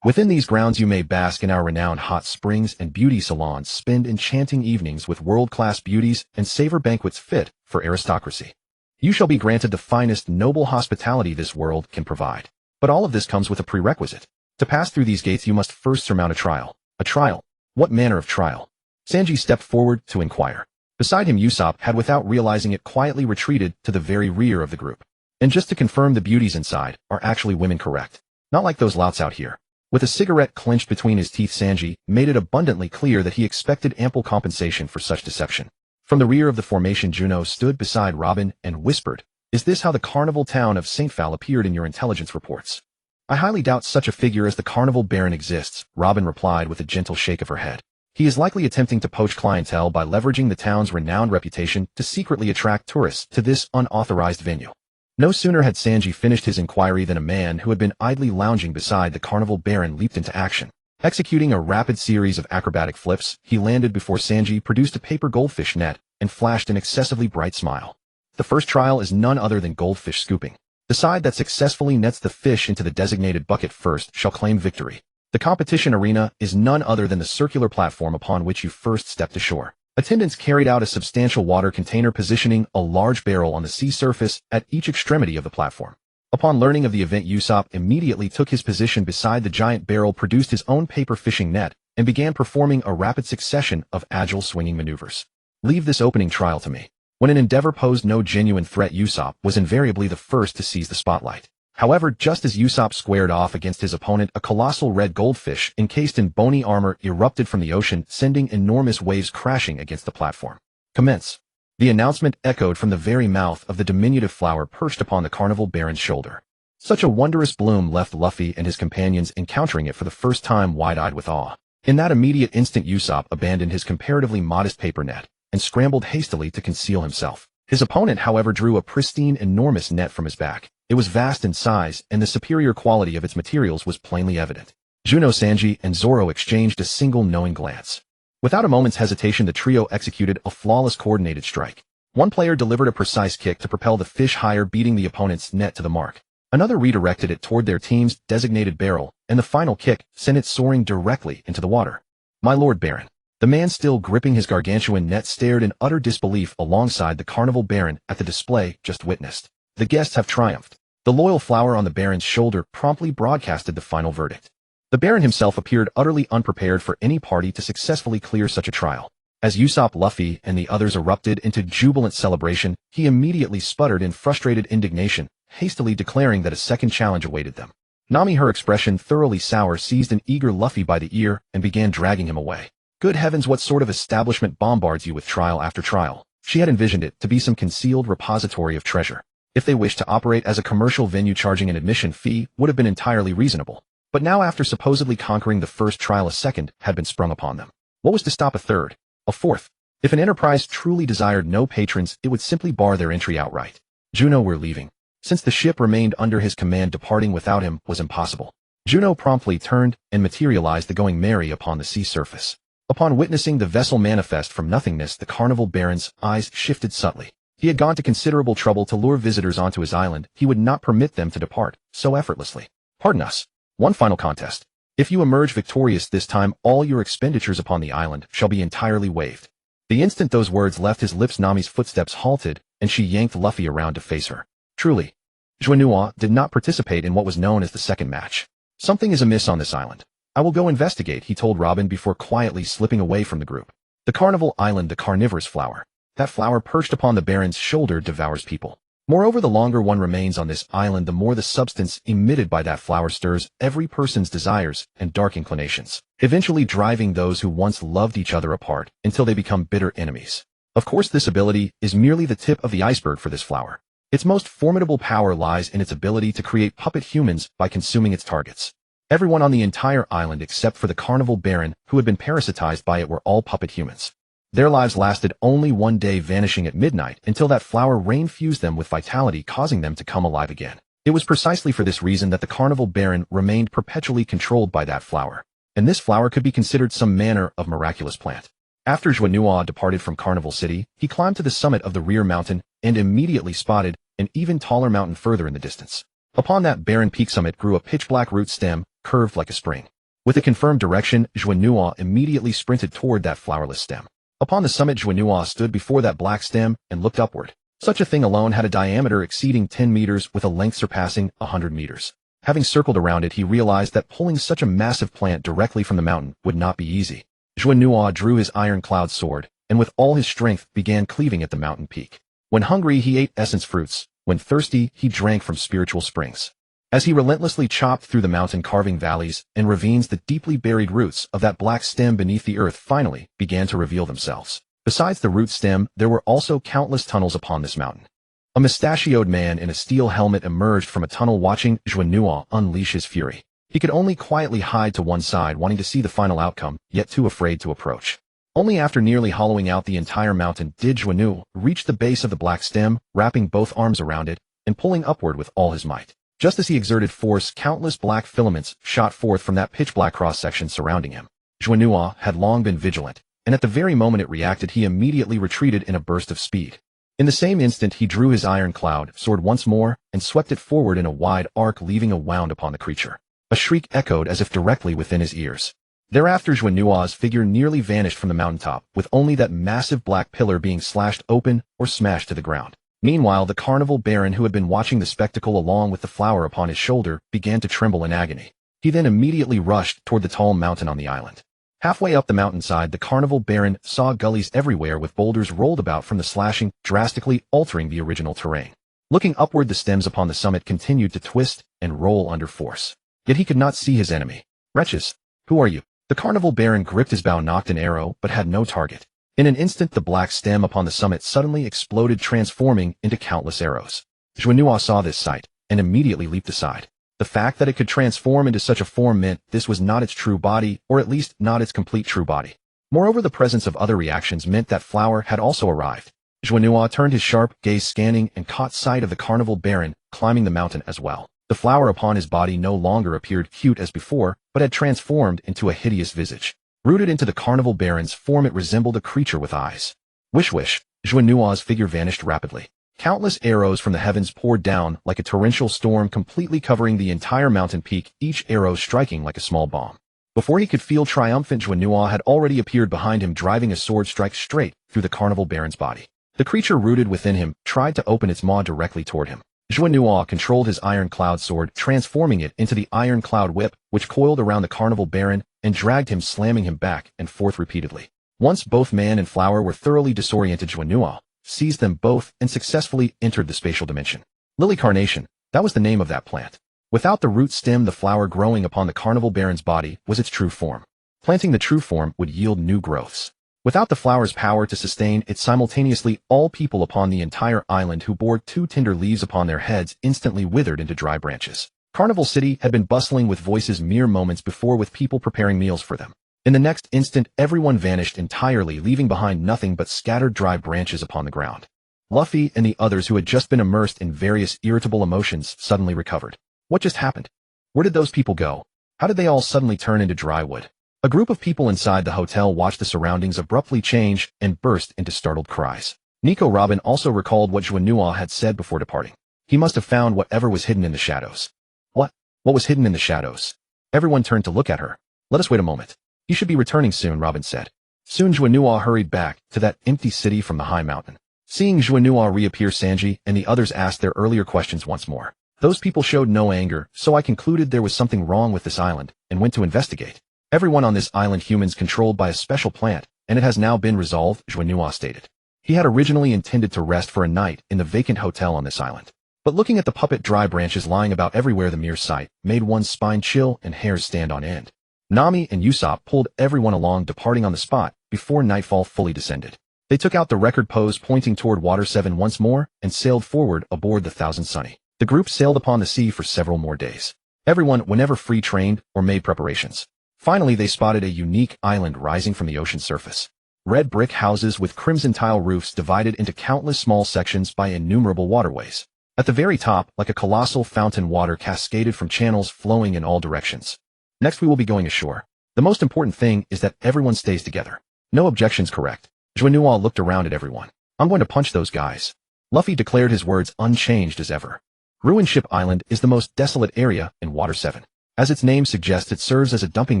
Within these grounds you may bask in our renowned hot springs and beauty salons, spend enchanting evenings with world-class beauties, and savor banquets fit for aristocracy. You shall be granted the finest noble hospitality this world can provide. But all of this comes with a prerequisite. To pass through these gates you must first surmount a trial. A trial? What manner of trial? Sanji stepped forward to inquire. Beside him, Usopp had, without realizing it, quietly retreated to the very rear of the group. And just to confirm, the beauties inside are actually women, correct? Not like those louts out here. With a cigarette clenched between his teeth, Sanji made it abundantly clear that he expected ample compensation for such deception. From the rear of the formation, Juno stood beside Robin and whispered, "Is this how the carnival town of St. Fowl appeared in your intelligence reports?" "I highly doubt such a figure as the Carnival Baron exists," Robin replied with a gentle shake of her head. He is likely attempting to poach clientele by leveraging the town's renowned reputation to secretly attract tourists to this unauthorized venue. No sooner had Sanji finished his inquiry than a man who had been idly lounging beside the carnival baron leaped into action. Executing a rapid series of acrobatic flips, he landed before Sanji produced a paper goldfish net and flashed an excessively bright smile. The first trial is none other than goldfish scooping. The side that successfully nets the fish into the designated bucket first shall claim victory. The competition arena is none other than the circular platform upon which you first stepped ashore. Attendants carried out a substantial water container positioning a large barrel on the sea surface at each extremity of the platform. Upon learning of the event, Usopp immediately took his position beside the giant barrel, produced his own paper fishing net, and began performing a rapid succession of agile swinging maneuvers. Leave this opening trial to me. When an endeavor posed no genuine threat, Usopp was invariably the first to seize the spotlight. However, just as Usopp squared off against his opponent, a colossal red goldfish encased in bony armor erupted from the ocean, sending enormous waves crashing against the platform. Commence. The announcement echoed from the very mouth of the diminutive flower perched upon the carnival baron's shoulder. Such a wondrous bloom left Luffy and his companions encountering it for the first time wide-eyed with awe. In that immediate instant, Usopp abandoned his comparatively modest paper net and scrambled hastily to conceal himself. His opponent, however, drew a pristine, enormous net from his back. It was vast in size, and the superior quality of its materials was plainly evident. Juno, Sanji, and Zoro exchanged a single knowing glance. Without a moment's hesitation, the trio executed a flawless coordinated strike. One player delivered a precise kick to propel the fish higher, beating the opponent's net to the mark. Another redirected it toward their team's designated barrel, and the final kick sent it soaring directly into the water. My Lord Baron. The man still gripping his gargantuan net stared in utter disbelief alongside the carnival baron at the display just witnessed. The guests have triumphed. The loyal flower on the baron's shoulder promptly broadcasted the final verdict. The baron himself appeared utterly unprepared for any party to successfully clear such a trial. As Usopp, Luffy, and the others erupted into jubilant celebration, he immediately sputtered in frustrated indignation, hastily declaring that a second challenge awaited them. Nami, her expression thoroughly sour, seized an eager Luffy by the ear and began dragging him away. Good heavens, what sort of establishment bombards you with trial after trial? She had envisioned it to be some concealed repository of treasure. If they wished to operate as a commercial venue, charging an admission fee would have been entirely reasonable. But now, after supposedly conquering the first trial, a second had been sprung upon them. What was to stop a third? A fourth? If an enterprise truly desired no patrons, it would simply bar their entry outright. Juno, we're leaving. Since the ship remained under his command, departing without him was impossible. Juno promptly turned and materialized, the going merry upon the sea surface. Upon witnessing the vessel manifest from nothingness, the carnival baron's eyes shifted subtly. He had gone to considerable trouble to lure visitors onto his island. He would not permit them to depart so effortlessly. Pardon us. One final contest. If you emerge victorious this time, all your expenditures upon the island shall be entirely waived. The instant those words left his lips, Nami's footsteps halted, and she yanked Luffy around to face her. Truly, Juno did not participate in what was known as the second match. Something is amiss on this island. I will go investigate, he told Robin before quietly slipping away from the group. The carnival island, the carnivorous flower. That flower perched upon the baron's shoulder devours people. Moreover, the longer one remains on this island, the more the substance emitted by that flower stirs every person's desires and dark inclinations, eventually driving those who once loved each other apart until they become bitter enemies. Of course, this ability is merely the tip of the iceberg for this flower. Its most formidable power lies in its ability to create puppet humans by consuming its targets. Everyone on the entire island except for the carnival baron who had been parasitized by it were all puppet humans. Their lives lasted only one day, vanishing at midnight until that flower rain-fused them with vitality, causing them to come alive again. It was precisely for this reason that the carnival baron remained perpetually controlled by that flower, and this flower could be considered some manner of miraculous plant. After Juno departed from Carnival City, he climbed to the summit of the rear mountain and immediately spotted an even taller mountain further in the distance. Upon that barren peak summit grew a pitch-black root stem, curved like a spring. With a confirmed direction, Juno immediately sprinted toward that flowerless stem. Upon the summit, Juno stood before that black stem and looked upward. Such a thing alone had a diameter exceeding 10 meters with a length surpassing 100 meters. Having circled around it, he realized that pulling such a massive plant directly from the mountain would not be easy. Juno drew his iron-cloud sword, and with all his strength began cleaving at the mountain peak. When hungry, he ate essence fruits. When thirsty, he drank from spiritual springs. As he relentlessly chopped through the mountain, carving valleys and ravines, the deeply buried roots of that black stem beneath the earth finally began to reveal themselves. Besides the root stem, there were also countless tunnels upon this mountain. A mustachioed man in a steel helmet emerged from a tunnel, watching Juno unleash his fury. He could only quietly hide to one side, wanting to see the final outcome, yet too afraid to approach. Only after nearly hollowing out the entire mountain did Juno reach the base of the black stem, wrapping both arms around it, and pulling upward with all his might. Just as he exerted force, countless black filaments shot forth from that pitch-black cross-section surrounding him. Juno had long been vigilant, and at the very moment it reacted, he immediately retreated in a burst of speed. In the same instant, he drew his iron cloud sword once more and swept it forward in a wide arc, leaving a wound upon the creature. A shriek echoed as if directly within his ears. Thereafter, Juno's figure nearly vanished from the mountaintop, with only that massive black pillar being slashed open or smashed to the ground. Meanwhile, the carnival baron, who had been watching the spectacle along with the flower upon his shoulder, began to tremble in agony. He then immediately rushed toward the tall mountain on the island. Halfway up the mountainside, the carnival baron saw gullies everywhere with boulders rolled about from the slashing, drastically altering the original terrain. Looking upward, the stems upon the summit continued to twist and roll under force. Yet he could not see his enemy. Wretches, who are you? The carnival baron gripped his bow, nocked an arrow, but had no target. In an instant, the black stem upon the summit suddenly exploded, transforming into countless arrows. Juno saw this sight, and immediately leaped aside. The fact that it could transform into such a form meant this was not its true body, or at least not its complete true body. Moreover, the presence of other reactions meant that flower had also arrived. Juno turned his sharp gaze, scanning, and caught sight of the carnival baron climbing the mountain as well. The flower upon his body no longer appeared cute as before, but had transformed into a hideous visage. Rooted into the carnival baron's form, it resembled a creature with eyes. Wish. Juno's figure vanished rapidly. Countless arrows from the heavens poured down like a torrential storm, completely covering the entire mountain peak, each arrow striking like a small bomb. Before he could feel triumphant, Juno had already appeared behind him, driving a sword strike straight through the carnival baron's body. The creature rooted within him tried to open its maw directly toward him. Juno controlled his iron cloud sword, transforming it into the iron cloud whip, which coiled around the carnival baron and dragged him, slamming him back and forth repeatedly. Once both man and flower were thoroughly disoriented, Juno seized them both and successfully entered the spatial dimension. Lily carnation, that was the name of that plant. Without the root stem, the flower growing upon the carnival baron's body was its true form. Planting the true form would yield new growths. Without the flower's power to sustain it simultaneously, all people upon the entire island who bore 2 tender leaves upon their heads instantly withered into dry branches. Carnival City had been bustling with voices mere moments before, with people preparing meals for them. In the next instant, everyone vanished entirely, leaving behind nothing but scattered dry branches upon the ground. Luffy and the others, who had just been immersed in various irritable emotions, suddenly recovered. What just happened? Where did those people go? How did they all suddenly turn into dry wood? A group of people inside the hotel watched the surroundings abruptly change and burst into startled cries. Nico Robin also recalled what Juno had said before departing. He must have found whatever was hidden in the shadows. What? What was hidden in the shadows? Everyone turned to look at her. Let us wait a moment. He should be returning soon, Robin said. Soon Juno hurried back to that empty city from the high mountain. Seeing Juno reappear, Sanji and the others asked their earlier questions once more. Those people showed no anger, so I concluded there was something wrong with this island, and went to investigate. Everyone on this island, humans controlled by a special plant, and it has now been resolved, Juno stated. He had originally intended to rest for a night in the vacant hotel on this island. But looking at the puppet dry branches lying about everywhere, the mere sight made one's spine chill and hairs stand on end. Nami and Usopp pulled everyone along, departing on the spot before nightfall fully descended. They took out the record pose, pointing toward Water 7 once more, and sailed forward aboard the Thousand Sunny. The group sailed upon the sea for several more days. Everyone, whenever free, trained or made preparations. Finally, they spotted a unique island rising from the ocean surface. Red brick houses with crimson tile roofs divided into countless small sections by innumerable waterways. At the very top, like a colossal fountain, water cascaded from channels flowing in all directions. Next, we will be going ashore. The most important thing is that everyone stays together. No objections, correct? Juno looked around at everyone. I'm going to punch those guys. Luffy declared, his words unchanged as ever. Ruined Ship Island is the most desolate area in Water 7. As its name suggests, it serves as a dumping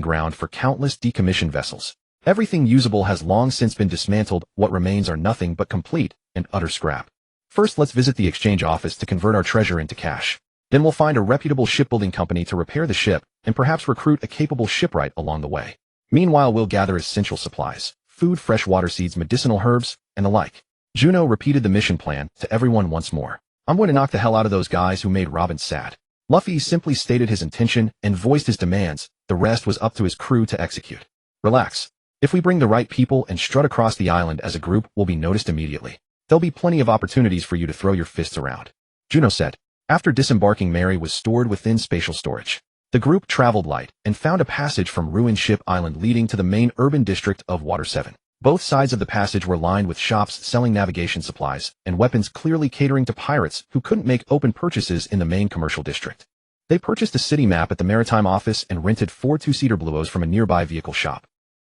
ground for countless decommissioned vessels. Everything usable has long since been dismantled. What remains are nothing but complete and utter scrap. First, let's visit the exchange office to convert our treasure into cash. Then we'll find a reputable shipbuilding company to repair the ship, and perhaps recruit a capable shipwright along the way. Meanwhile, we'll gather essential supplies, food, fresh water, seeds, medicinal herbs, and the like. Juno repeated the mission plan to everyone once more. I'm going to knock the hell out of those guys who made Robin sad. Luffy simply stated his intention and voiced his demands. The rest was up to his crew to execute. Relax. If we bring the right people and strut across the island as a group, we'll be noticed immediately. There'll be plenty of opportunities for you to throw your fists around. Juno said. After disembarking, Mary was stored within spatial storage. The group traveled light and found a passage from ruined Ship Island leading to the main urban district of Water 7. Both sides of the passage were lined with shops selling navigation supplies and weapons, clearly catering to pirates who couldn't make open purchases in the main commercial district. They purchased a city map at the maritime office and rented 4 two-seater Bluos from a nearby vehicle shop.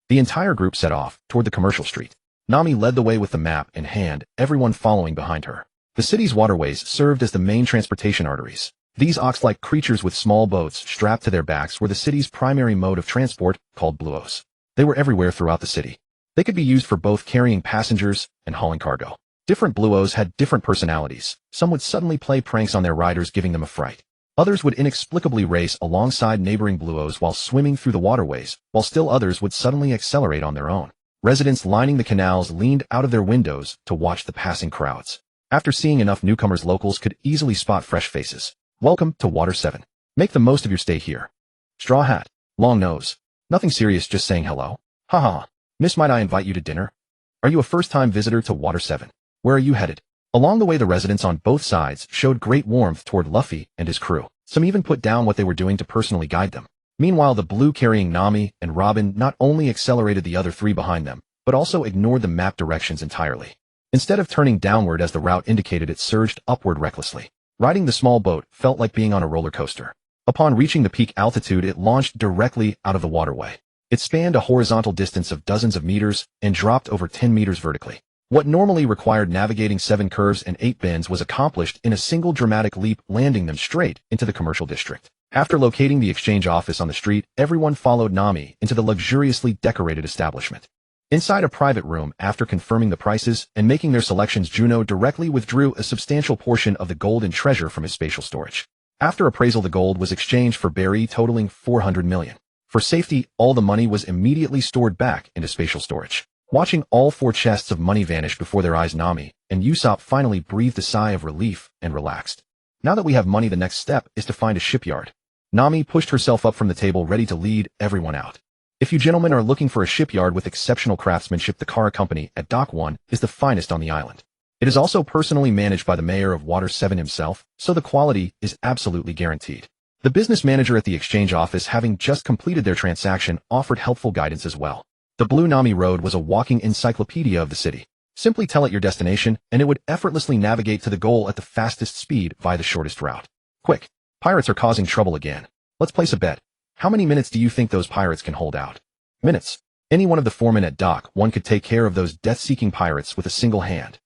The entire group set off toward the commercial street. Nami led the way with the map in hand, everyone following behind her. The city's waterways served as the main transportation arteries. These ox-like creatures with small boats strapped to their backs were the city's primary mode of transport, called Bluos. They were everywhere throughout the city. They could be used for both carrying passengers and hauling cargo. Different Bluos had different personalities. Some would suddenly play pranks on their riders, giving them a fright. Others would inexplicably race alongside neighboring Bluos while swimming through the waterways, while still others would suddenly accelerate on their own. Residents lining the canals leaned out of their windows to watch the passing crowds. After seeing enough newcomers, locals could easily spot fresh faces. Welcome to Water 7. Make the most of your stay here. Straw hat, long nose. Nothing serious, just saying hello. Haha. Miss, might I invite you to dinner? Are you a first-time visitor to Water 7? Where are you headed? Along the way, the residents on both sides showed great warmth toward Luffy and his crew. Some even put down what they were doing to personally guide them. Meanwhile, the Blue carrying Nami and Robin not only accelerated the other 3 behind them, but also ignored the map directions entirely. Instead of turning downward as the route indicated, it surged upward recklessly. Riding the small boat felt like being on a roller coaster. Upon reaching the peak altitude, it launched directly out of the waterway. It spanned a horizontal distance of dozens of meters and dropped over 10 meters vertically. What normally required navigating 7 curves and 8 bends was accomplished in a single dramatic leap, landing them straight into the commercial district. After locating the exchange office on the street, everyone followed Nami into the luxuriously decorated establishment. Inside a private room, after confirming the prices and making their selections, Juno directly withdrew a substantial portion of the gold and treasure from his spatial storage. After appraisal, the gold was exchanged for berry totaling 400 million. For safety, all the money was immediately stored back into spatial storage. Watching all 4 chests of money vanish before their eyes, Nami and Usopp finally breathed a sigh of relief and relaxed. Now that we have money, the next step is to find a shipyard. Nami pushed herself up from the table, ready to lead everyone out. If you gentlemen are looking for a shipyard with exceptional craftsmanship, the Kara Company at Dock 1 is the finest on the island. It is also personally managed by the mayor of Water 7 himself, so the quality is absolutely guaranteed. The business manager at the exchange office, having just completed their transaction, offered helpful guidance as well. The Blue Nami Road was a walking encyclopedia of the city. Simply tell it your destination, and it would effortlessly navigate to the goal at the fastest speed via the shortest route. Quick! Pirates are causing trouble again. Let's place a bet. How many minutes do you think those pirates can hold out? Minutes. Any one of the foremen at Dock 1 could take care of those death-seeking pirates with a single hand.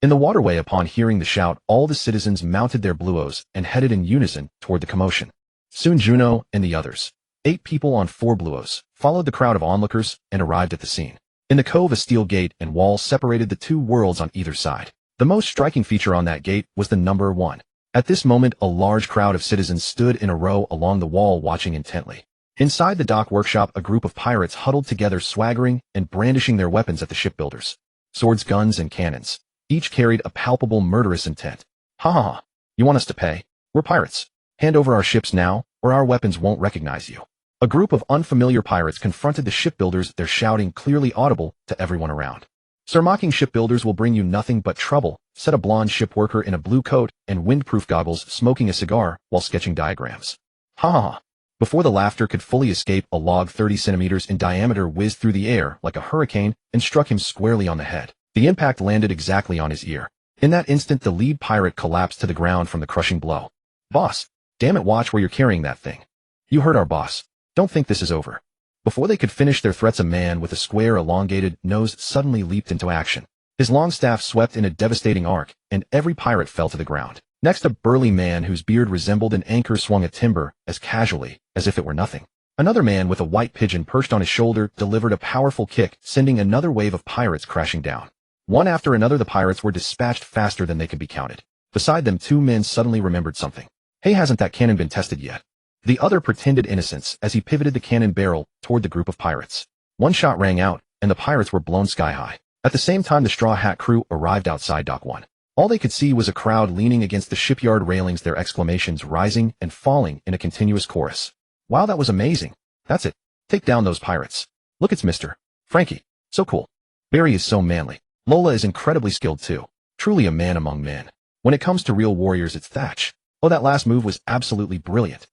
In the waterway, upon hearing the shout, all the citizens mounted their Bluos and headed in unison toward the commotion. Soon Juno and the others, 8 people on 4 Bluos, followed the crowd of onlookers and arrived at the scene. In the cove, a steel gate and wall separated the 2 worlds on either side. The most striking feature on that gate was the number 1. At this moment, a large crowd of citizens stood in a row along the wall, watching intently. Inside the dock workshop, a group of pirates huddled together, swaggering and brandishing their weapons at the shipbuilders. Swords, guns, and cannons. Each carried a palpable murderous intent. Ha ha ha. You want us to pay? We're pirates. Hand over our ships now, or our weapons won't recognize you. A group of unfamiliar pirates confronted the shipbuilders, their shouting clearly audible to everyone around. Sir, mocking shipbuilders will bring you nothing but trouble, said a blonde ship worker in a blue coat and windproof goggles, smoking a cigar while sketching diagrams. Ha ha ha. Before the laughter could fully escape, a log 30 centimeters in diameter whizzed through the air like a hurricane and struck him squarely on the head. The impact landed exactly on his ear. In that instant, the lead pirate collapsed to the ground from the crushing blow. Boss, damn it, watch where you're carrying that thing. You heard our boss. Don't think this is over. Before they could finish their threats, a man with a square, elongated nose suddenly leaped into action. His long staff swept in a devastating arc, and every pirate fell to the ground. Next, a burly man whose beard resembled an anchor swung a timber as casually as if it were nothing. Another man with a white pigeon perched on his shoulder delivered a powerful kick, sending another wave of pirates crashing down. One after another, the pirates were dispatched faster than they could be counted. Beside them, 2 men suddenly remembered something. Hey, hasn't that cannon been tested yet? The other pretended innocence as he pivoted the cannon barrel toward the group of pirates. One shot rang out, and the pirates were blown sky high. At the same time, the Straw Hat crew arrived outside Dock 1. All they could see was a crowd leaning against the shipyard railings, their exclamations rising and falling in a continuous chorus. Wow, that was amazing. That's it. Take down those pirates. Look, it's Mr. Frankie. So cool. Barry is so manly. Lola is incredibly skilled too. Truly a man among men. When it comes to real warriors, it's Thatch. Oh, that last move was absolutely brilliant.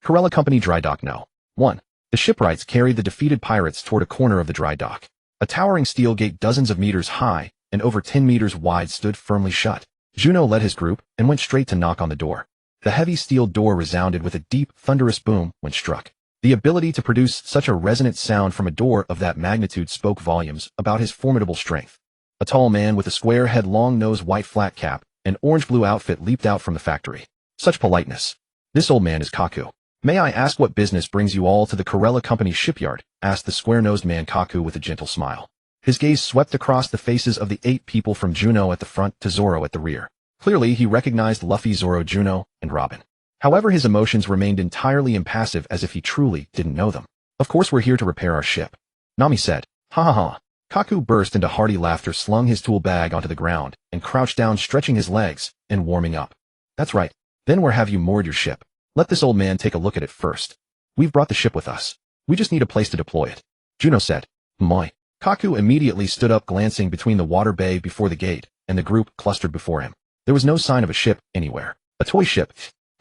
Corella Company Dry Dock No. 1. The shipwrights carried the defeated pirates toward a corner of the dry dock. A towering steel gate dozens of meters high and over 10 meters wide stood firmly shut. Juno led his group and went straight to knock on the door. The heavy steel door resounded with a deep, thunderous boom when struck. The ability to produce such a resonant sound from a door of that magnitude spoke volumes about his formidable strength. A tall man with a square head, long nose, white flat cap, and orange-blue outfit leaped out from the factory. Such politeness. This old man is Kaku. May I ask what business brings you all to the Corella Company shipyard? Asked the square-nosed man Kaku with a gentle smile. His gaze swept across the faces of the 8 people from Juno at the front to Zoro at the rear. Clearly, he recognized Luffy, Zoro, Juno, and Robin. However, his emotions remained entirely impassive, as if he truly didn't know them. Of course we're here to repair our ship, Nami said. Ha ha ha. Kaku burst into hearty laughter, slung his tool bag onto the ground, and crouched down, stretching his legs and warming up. That's right. Then where have you moored your ship? Let this old man take a look at it first. We've brought the ship with us. We just need a place to deploy it, Juno said. Moi. Kaku immediately stood up, glancing between the water bay before the gate and the group clustered before him. There was no sign of a ship anywhere. A toy ship.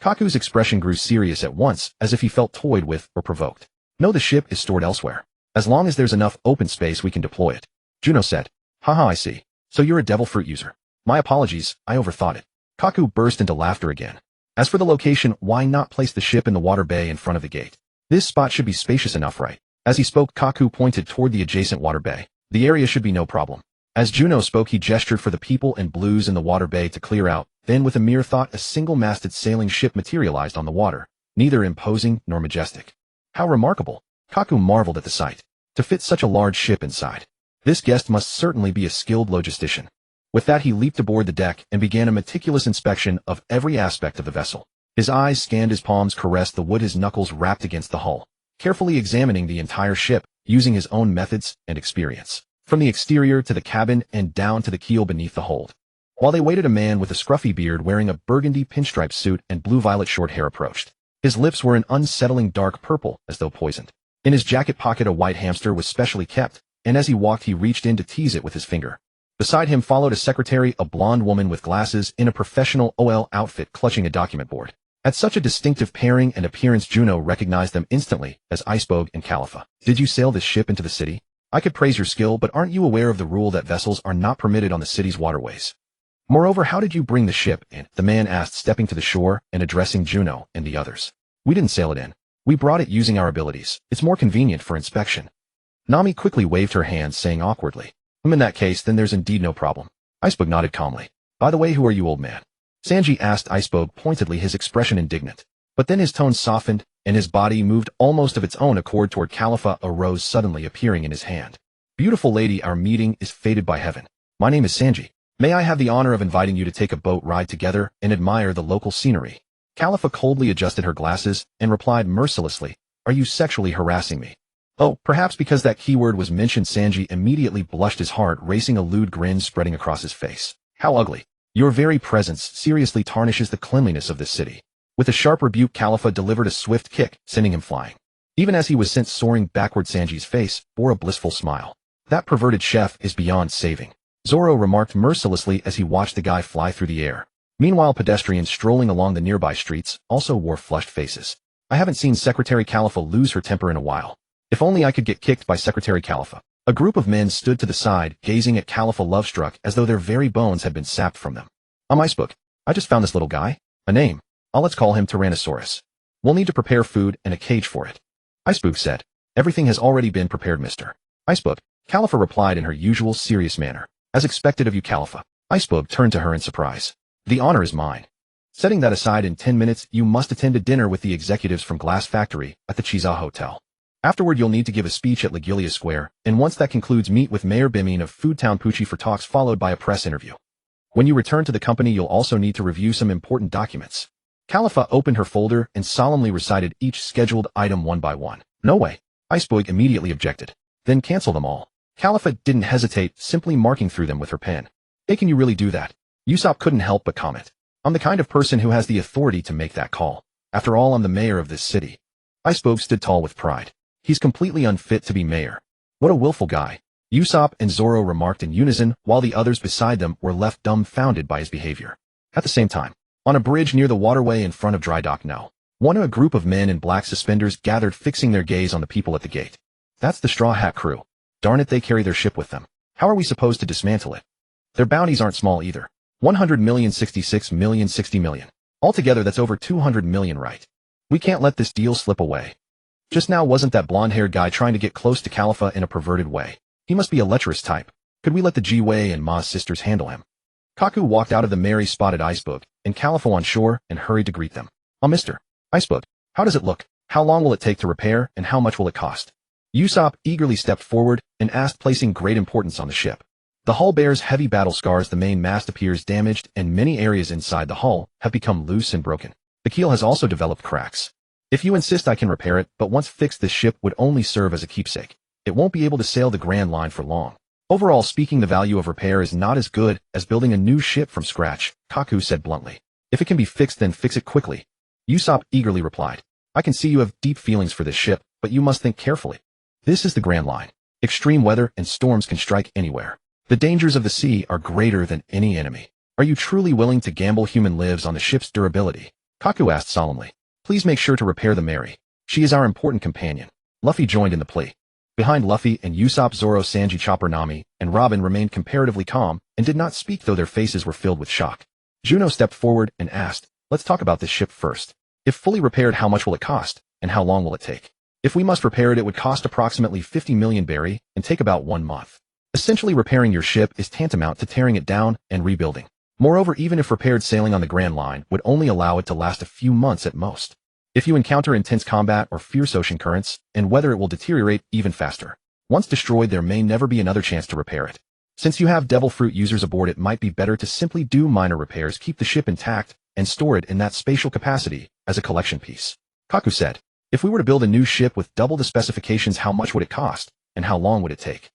Kaku's expression grew serious at once, as if he felt toyed with or provoked. No, the ship is stored elsewhere. As long as there's enough open space, we can deploy it, Juno said. Haha, I see. So you're a devil fruit user. My apologies, I overthought it. Kaku burst into laughter again. As for the location, why not place the ship in the water bay in front of the gate? This spot should be spacious enough, right? As he spoke, Kaku pointed toward the adjacent water bay. The area should be no problem. As Juno spoke, he gestured for the people in blues in the water bay to clear out. Then, with a mere thought, a single-masted sailing ship materialized on the water, neither imposing nor majestic. How remarkable! Kaku marveled at the sight. To fit such a large ship inside. This guest must certainly be a skilled logistician. With that, he leaped aboard the deck and began a meticulous inspection of every aspect of the vessel. His eyes scanned, his palms caressed the wood, his knuckles rapped against the hull, carefully examining the entire ship, using his own methods and experience. From the exterior to the cabin and down to the keel beneath the hold. While they waited, a man with a scruffy beard wearing a burgundy pinstripe suit and blue-violet short hair approached. His lips were an unsettling dark purple, as though poisoned. In his jacket pocket a white hamster was specially kept, and as he walked he reached in to tease it with his finger. Beside him followed a secretary, a blonde woman with glasses in a professional OL outfit clutching a document board. At such a distinctive pairing and appearance, Juno recognized them instantly as Iceberg and Califa. Did you sail this ship into the city? I could praise your skill, but aren't you aware of the rule that vessels are not permitted on the city's waterways? Moreover, how did you bring the ship in? The man asked, stepping to the shore and addressing Juno and the others. We didn't sail it in. We brought it using our abilities. It's more convenient for inspection. Nami quickly waved her hand, saying awkwardly, in that case, then there's indeed no problem. Iceberg nodded calmly. By the way, who are you, old man? Sanji asked Iceberg pointedly, his expression indignant. But then his tone softened, and his body moved almost of its own accord toward Califa, a rose suddenly appearing in his hand. Beautiful lady, our meeting is fated by heaven. My name is Sanji. May I have the honor of inviting you to take a boat ride together and admire the local scenery? Califa coldly adjusted her glasses and replied mercilessly, are you sexually harassing me? Oh, perhaps because that keyword was mentioned. Sanji immediately blushed, his heart racing, a lewd grin spreading across his face. How ugly. Your very presence seriously tarnishes the cleanliness of this city. With a sharp rebuke, Califa delivered a swift kick, sending him flying. Even as he was sent soaring backward, Sanji's face bore a blissful smile. That perverted chef is beyond saving, Zoro remarked mercilessly as he watched the guy fly through the air. Meanwhile, pedestrians strolling along the nearby streets also wore flushed faces. I haven't seen Secretary Califa lose her temper in a while. If only I could get kicked by Secretary Califa. A group of men stood to the side, gazing at Califa love-struck as though their very bones had been sapped from them. Icebook. I just found this little guy. A name. Let's call him Tyrannosaurus. We'll need to prepare food and a cage for it. Icebook said. Everything has already been prepared, Mr. Icebook. Califa replied in her usual serious manner. As expected of you, Califa. Icebook turned to her in surprise. The honor is mine. Setting that aside, in 10 minutes, you must attend a dinner with the executives from Glass Factory at the Chiza Hotel. Afterward, you'll need to give a speech at Legilia Square, and once that concludes, meet with Mayor Bimin of Foodtown Pucci for talks, followed by a press interview. When you return to the company, you'll also need to review some important documents. Califa opened her folder and solemnly recited each scheduled item one by one. No way. Icebook immediately objected. Then cancel them all. Califa didn't hesitate, simply marking through them with her pen. Hey, can you really do that? Usopp couldn't help but comment. I'm the kind of person who has the authority to make that call. After all, I'm the mayor of this city. Icebook stood tall with pride. He's completely unfit to be mayor. What a willful guy. Usopp and Zoro remarked in unison, while the others beside them were left dumbfounded by his behavior. At the same time, on a bridge near the waterway in front of Dry Dock No. A group of men in black suspenders gathered, fixing their gaze on the people at the gate. That's the Straw Hat crew. Darn it, they carry their ship with them. How are we supposed to dismantle it? Their bounties aren't small either. 100 million, 66 million, 60 million. Altogether, that's over 200 million, right? We can't let this deal slip away. Just now, wasn't that blonde-haired guy trying to get close to Khalifa in a perverted way? He must be a lecherous type. Could we let the Ji-Wei and Ma's sisters handle him? Kaku walked out of the Mary spotted Icebook and Khalifa on shore and hurried to greet them. Mr. Icebook, how does it look? How long will it take to repair, and how much will it cost? Usopp eagerly stepped forward and asked, placing great importance on the ship. The hull bears heavy battle scars, the main mast appears damaged, and many areas inside the hull have become loose and broken. The keel has also developed cracks. If you insist, I can repair it, but once fixed, this ship would only serve as a keepsake. It won't be able to sail the Grand Line for long. Overall speaking, the value of repair is not as good as building a new ship from scratch, Kaku said bluntly. If it can be fixed, then fix it quickly. Usopp eagerly replied. I can see you have deep feelings for this ship, but you must think carefully. This is the Grand Line. Extreme weather and storms can strike anywhere. The dangers of the sea are greater than any enemy. Are you truly willing to gamble human lives on the ship's durability? Kaku asked solemnly. Please make sure to repair the Mary. She is our important companion. Luffy joined in the plea. Behind Luffy and Usopp, Zoro, Sanji, Chopper, Nami, and Robin remained comparatively calm and did not speak, though their faces were filled with shock. Juno stepped forward and asked, let's talk about this ship first. If fully repaired, how much will it cost, and how long will it take? If we must repair it, it would cost approximately 50 million berry and take about 1 month. Essentially, repairing your ship is tantamount to tearing it down and rebuilding. Moreover, even if repaired, sailing on the Grand Line would only allow it to last a few months at most. If you encounter intense combat or fierce ocean currents and weather, it will deteriorate even faster. Once destroyed, there may never be another chance to repair it. Since you have Devil Fruit users aboard, it might be better to simply do minor repairs, keep the ship intact, and store it in that spatial capacity as a collection piece. Kaku said, if we were to build a new ship with double the specifications, how much would it cost, and how long would it take?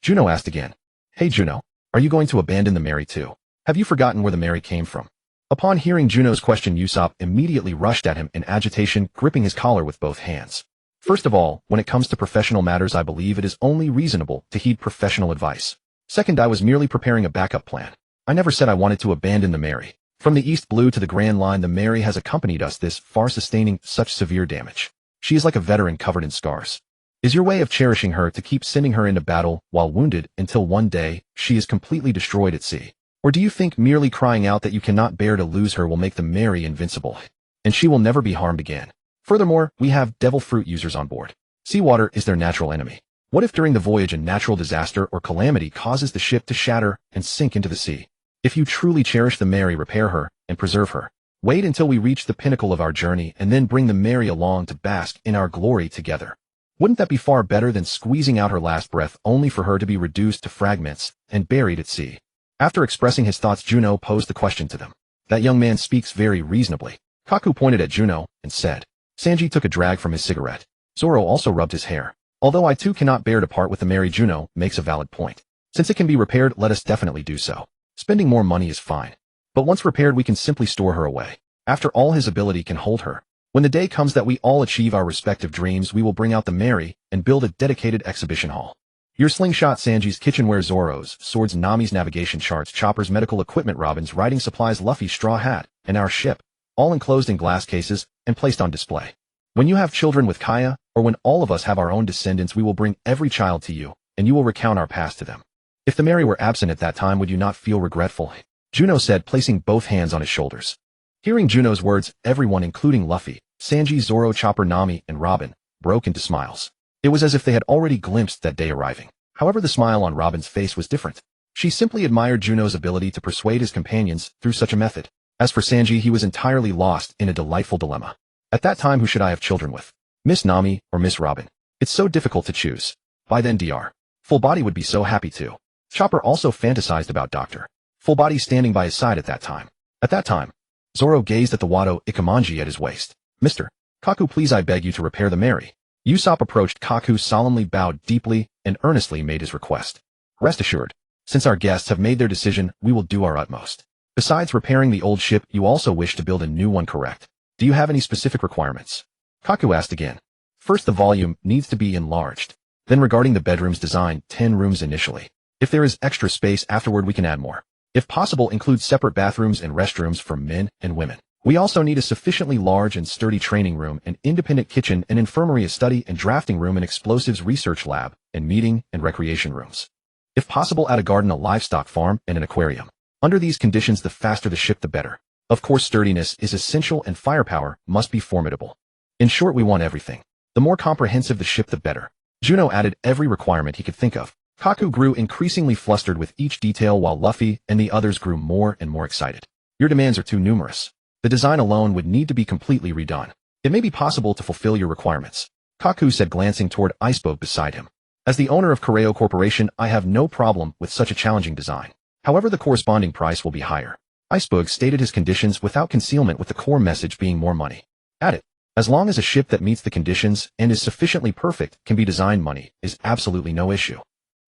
Juno asked again. Hey Juno, are you going to abandon the Mary too? Have you forgotten where the Mary came from? Upon hearing Juno's question, Usopp immediately rushed at him in agitation, gripping his collar with both hands. First of all, when it comes to professional matters, I believe it is only reasonable to heed professional advice. Second, I was merely preparing a backup plan. I never said I wanted to abandon the Mary. From the East Blue to the Grand Line, the Mary has accompanied us this far, sustaining such severe damage. She is like a veteran covered in scars. Is your way of cherishing her to keep sending her into battle while wounded until one day she is completely destroyed at sea? Or do you think merely crying out that you cannot bear to lose her will make the Mary invincible, and she will never be harmed again? Furthermore, we have Devil Fruit users on board. Seawater is their natural enemy. What if during the voyage a natural disaster or calamity causes the ship to shatter and sink into the sea? If you truly cherish the Mary, repair her and preserve her. Wait until we reach the pinnacle of our journey and then bring the Mary along to bask in our glory together. Wouldn't that be far better than squeezing out her last breath only for her to be reduced to fragments and buried at sea? After expressing his thoughts, Juno posed the question to them. That young man speaks very reasonably. Kaku pointed at Juno and said. Sanji took a drag from his cigarette. Zoro also rubbed his hair. Although I too cannot bear to part with the Mary, Juno makes a valid point. Since it can be repaired, let us definitely do so. Spending more money is fine. But once repaired, we can simply store her away. After all, his ability can hold her. When the day comes that we all achieve our respective dreams, we will bring out the Mary and build a dedicated exhibition hall. Your slingshot, Sanji's kitchenware, Zoro's swords, Nami's navigation charts, Chopper's medical equipment, Robin's writing supplies, Luffy's straw hat, and our ship, all enclosed in glass cases and placed on display. When you have children with Kaya, or when all of us have our own descendants, we will bring every child to you, and you will recount our past to them. If the Mary were absent at that time, would you not feel regretful? Juno said, placing both hands on his shoulders. Hearing Juno's words, everyone, including Luffy, Sanji, Zoro, Chopper, Nami, and Robin, broke into smiles. It was as if they had already glimpsed that day arriving. However, the smile on Robin's face was different. She simply admired Juno's ability to persuade his companions through such a method. As for Sanji, he was entirely lost in a delightful dilemma. At that time, who should I have children with? Miss Nami or Miss Robin? It's so difficult to choose. By then, Dr. Full Body would be so happy too. Chopper also fantasized about Dr. Full Body standing by his side at that time. At that time, Zoro gazed at the Wado Ikamanji at his waist. Mr. Kaku, please, I beg you to repair the Mary. Usopp approached Kaku, solemnly bowed deeply, and earnestly made his request. Rest assured, since our guests have made their decision, we will do our utmost. Besides repairing the old ship, you also wish to build a new one, correct? Do you have any specific requirements? Kaku asked again. First, the volume needs to be enlarged. Then regarding the bedrooms, design 10 rooms initially. If there is extra space afterward, we can add more. If possible, include separate bathrooms and restrooms for men and women. We also need a sufficiently large and sturdy training room, an independent kitchen, an infirmary, a study and drafting room, an explosives research lab, and meeting and recreation rooms. If possible, add a garden, a livestock farm, and an aquarium. Under these conditions, the faster the ship, the better. Of course, sturdiness is essential and firepower must be formidable. In short, we want everything. The more comprehensive the ship, the better. Juno added every requirement he could think of. Kaku grew increasingly flustered with each detail, while Luffy and the others grew more and more excited. Your demands are too numerous. The design alone would need to be completely redone. It may be possible to fulfill your requirements, Kaku said, glancing toward Iceberg beside him. As the owner of Correo Corporation, I have no problem with such a challenging design. However, the corresponding price will be higher. Iceberg stated his conditions without concealment, with the core message being more money. Added, as long as a ship that meets the conditions and is sufficiently perfect can be designed, money is absolutely no issue.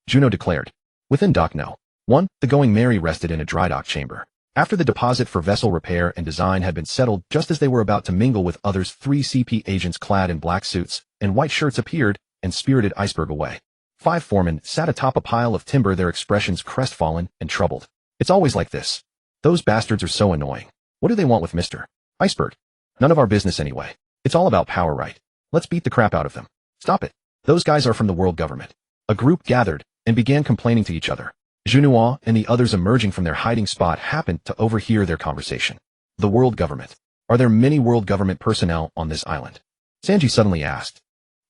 Juno declared. Within Dock No. 1, the Going Merry rested in a dry dock chamber. After the deposit for vessel repair and design had been settled, just as they were about to mingle with others, 3 CP agents clad in black suits and white shirts appeared and spirited Iceberg away. 5 foremen sat atop a pile of timber, their expressions crestfallen and troubled. It's always like this. Those bastards are so annoying. What do they want with Mr. Iceberg? None of our business anyway. It's all about power, right? Let's beat the crap out of them. Stop it. Those guys are from the world government. A group gathered and began complaining to each other. Juno and the others, emerging from their hiding spot, happened to overhear their conversation. The world government. Are there many world government personnel on this island? Sanji suddenly asked.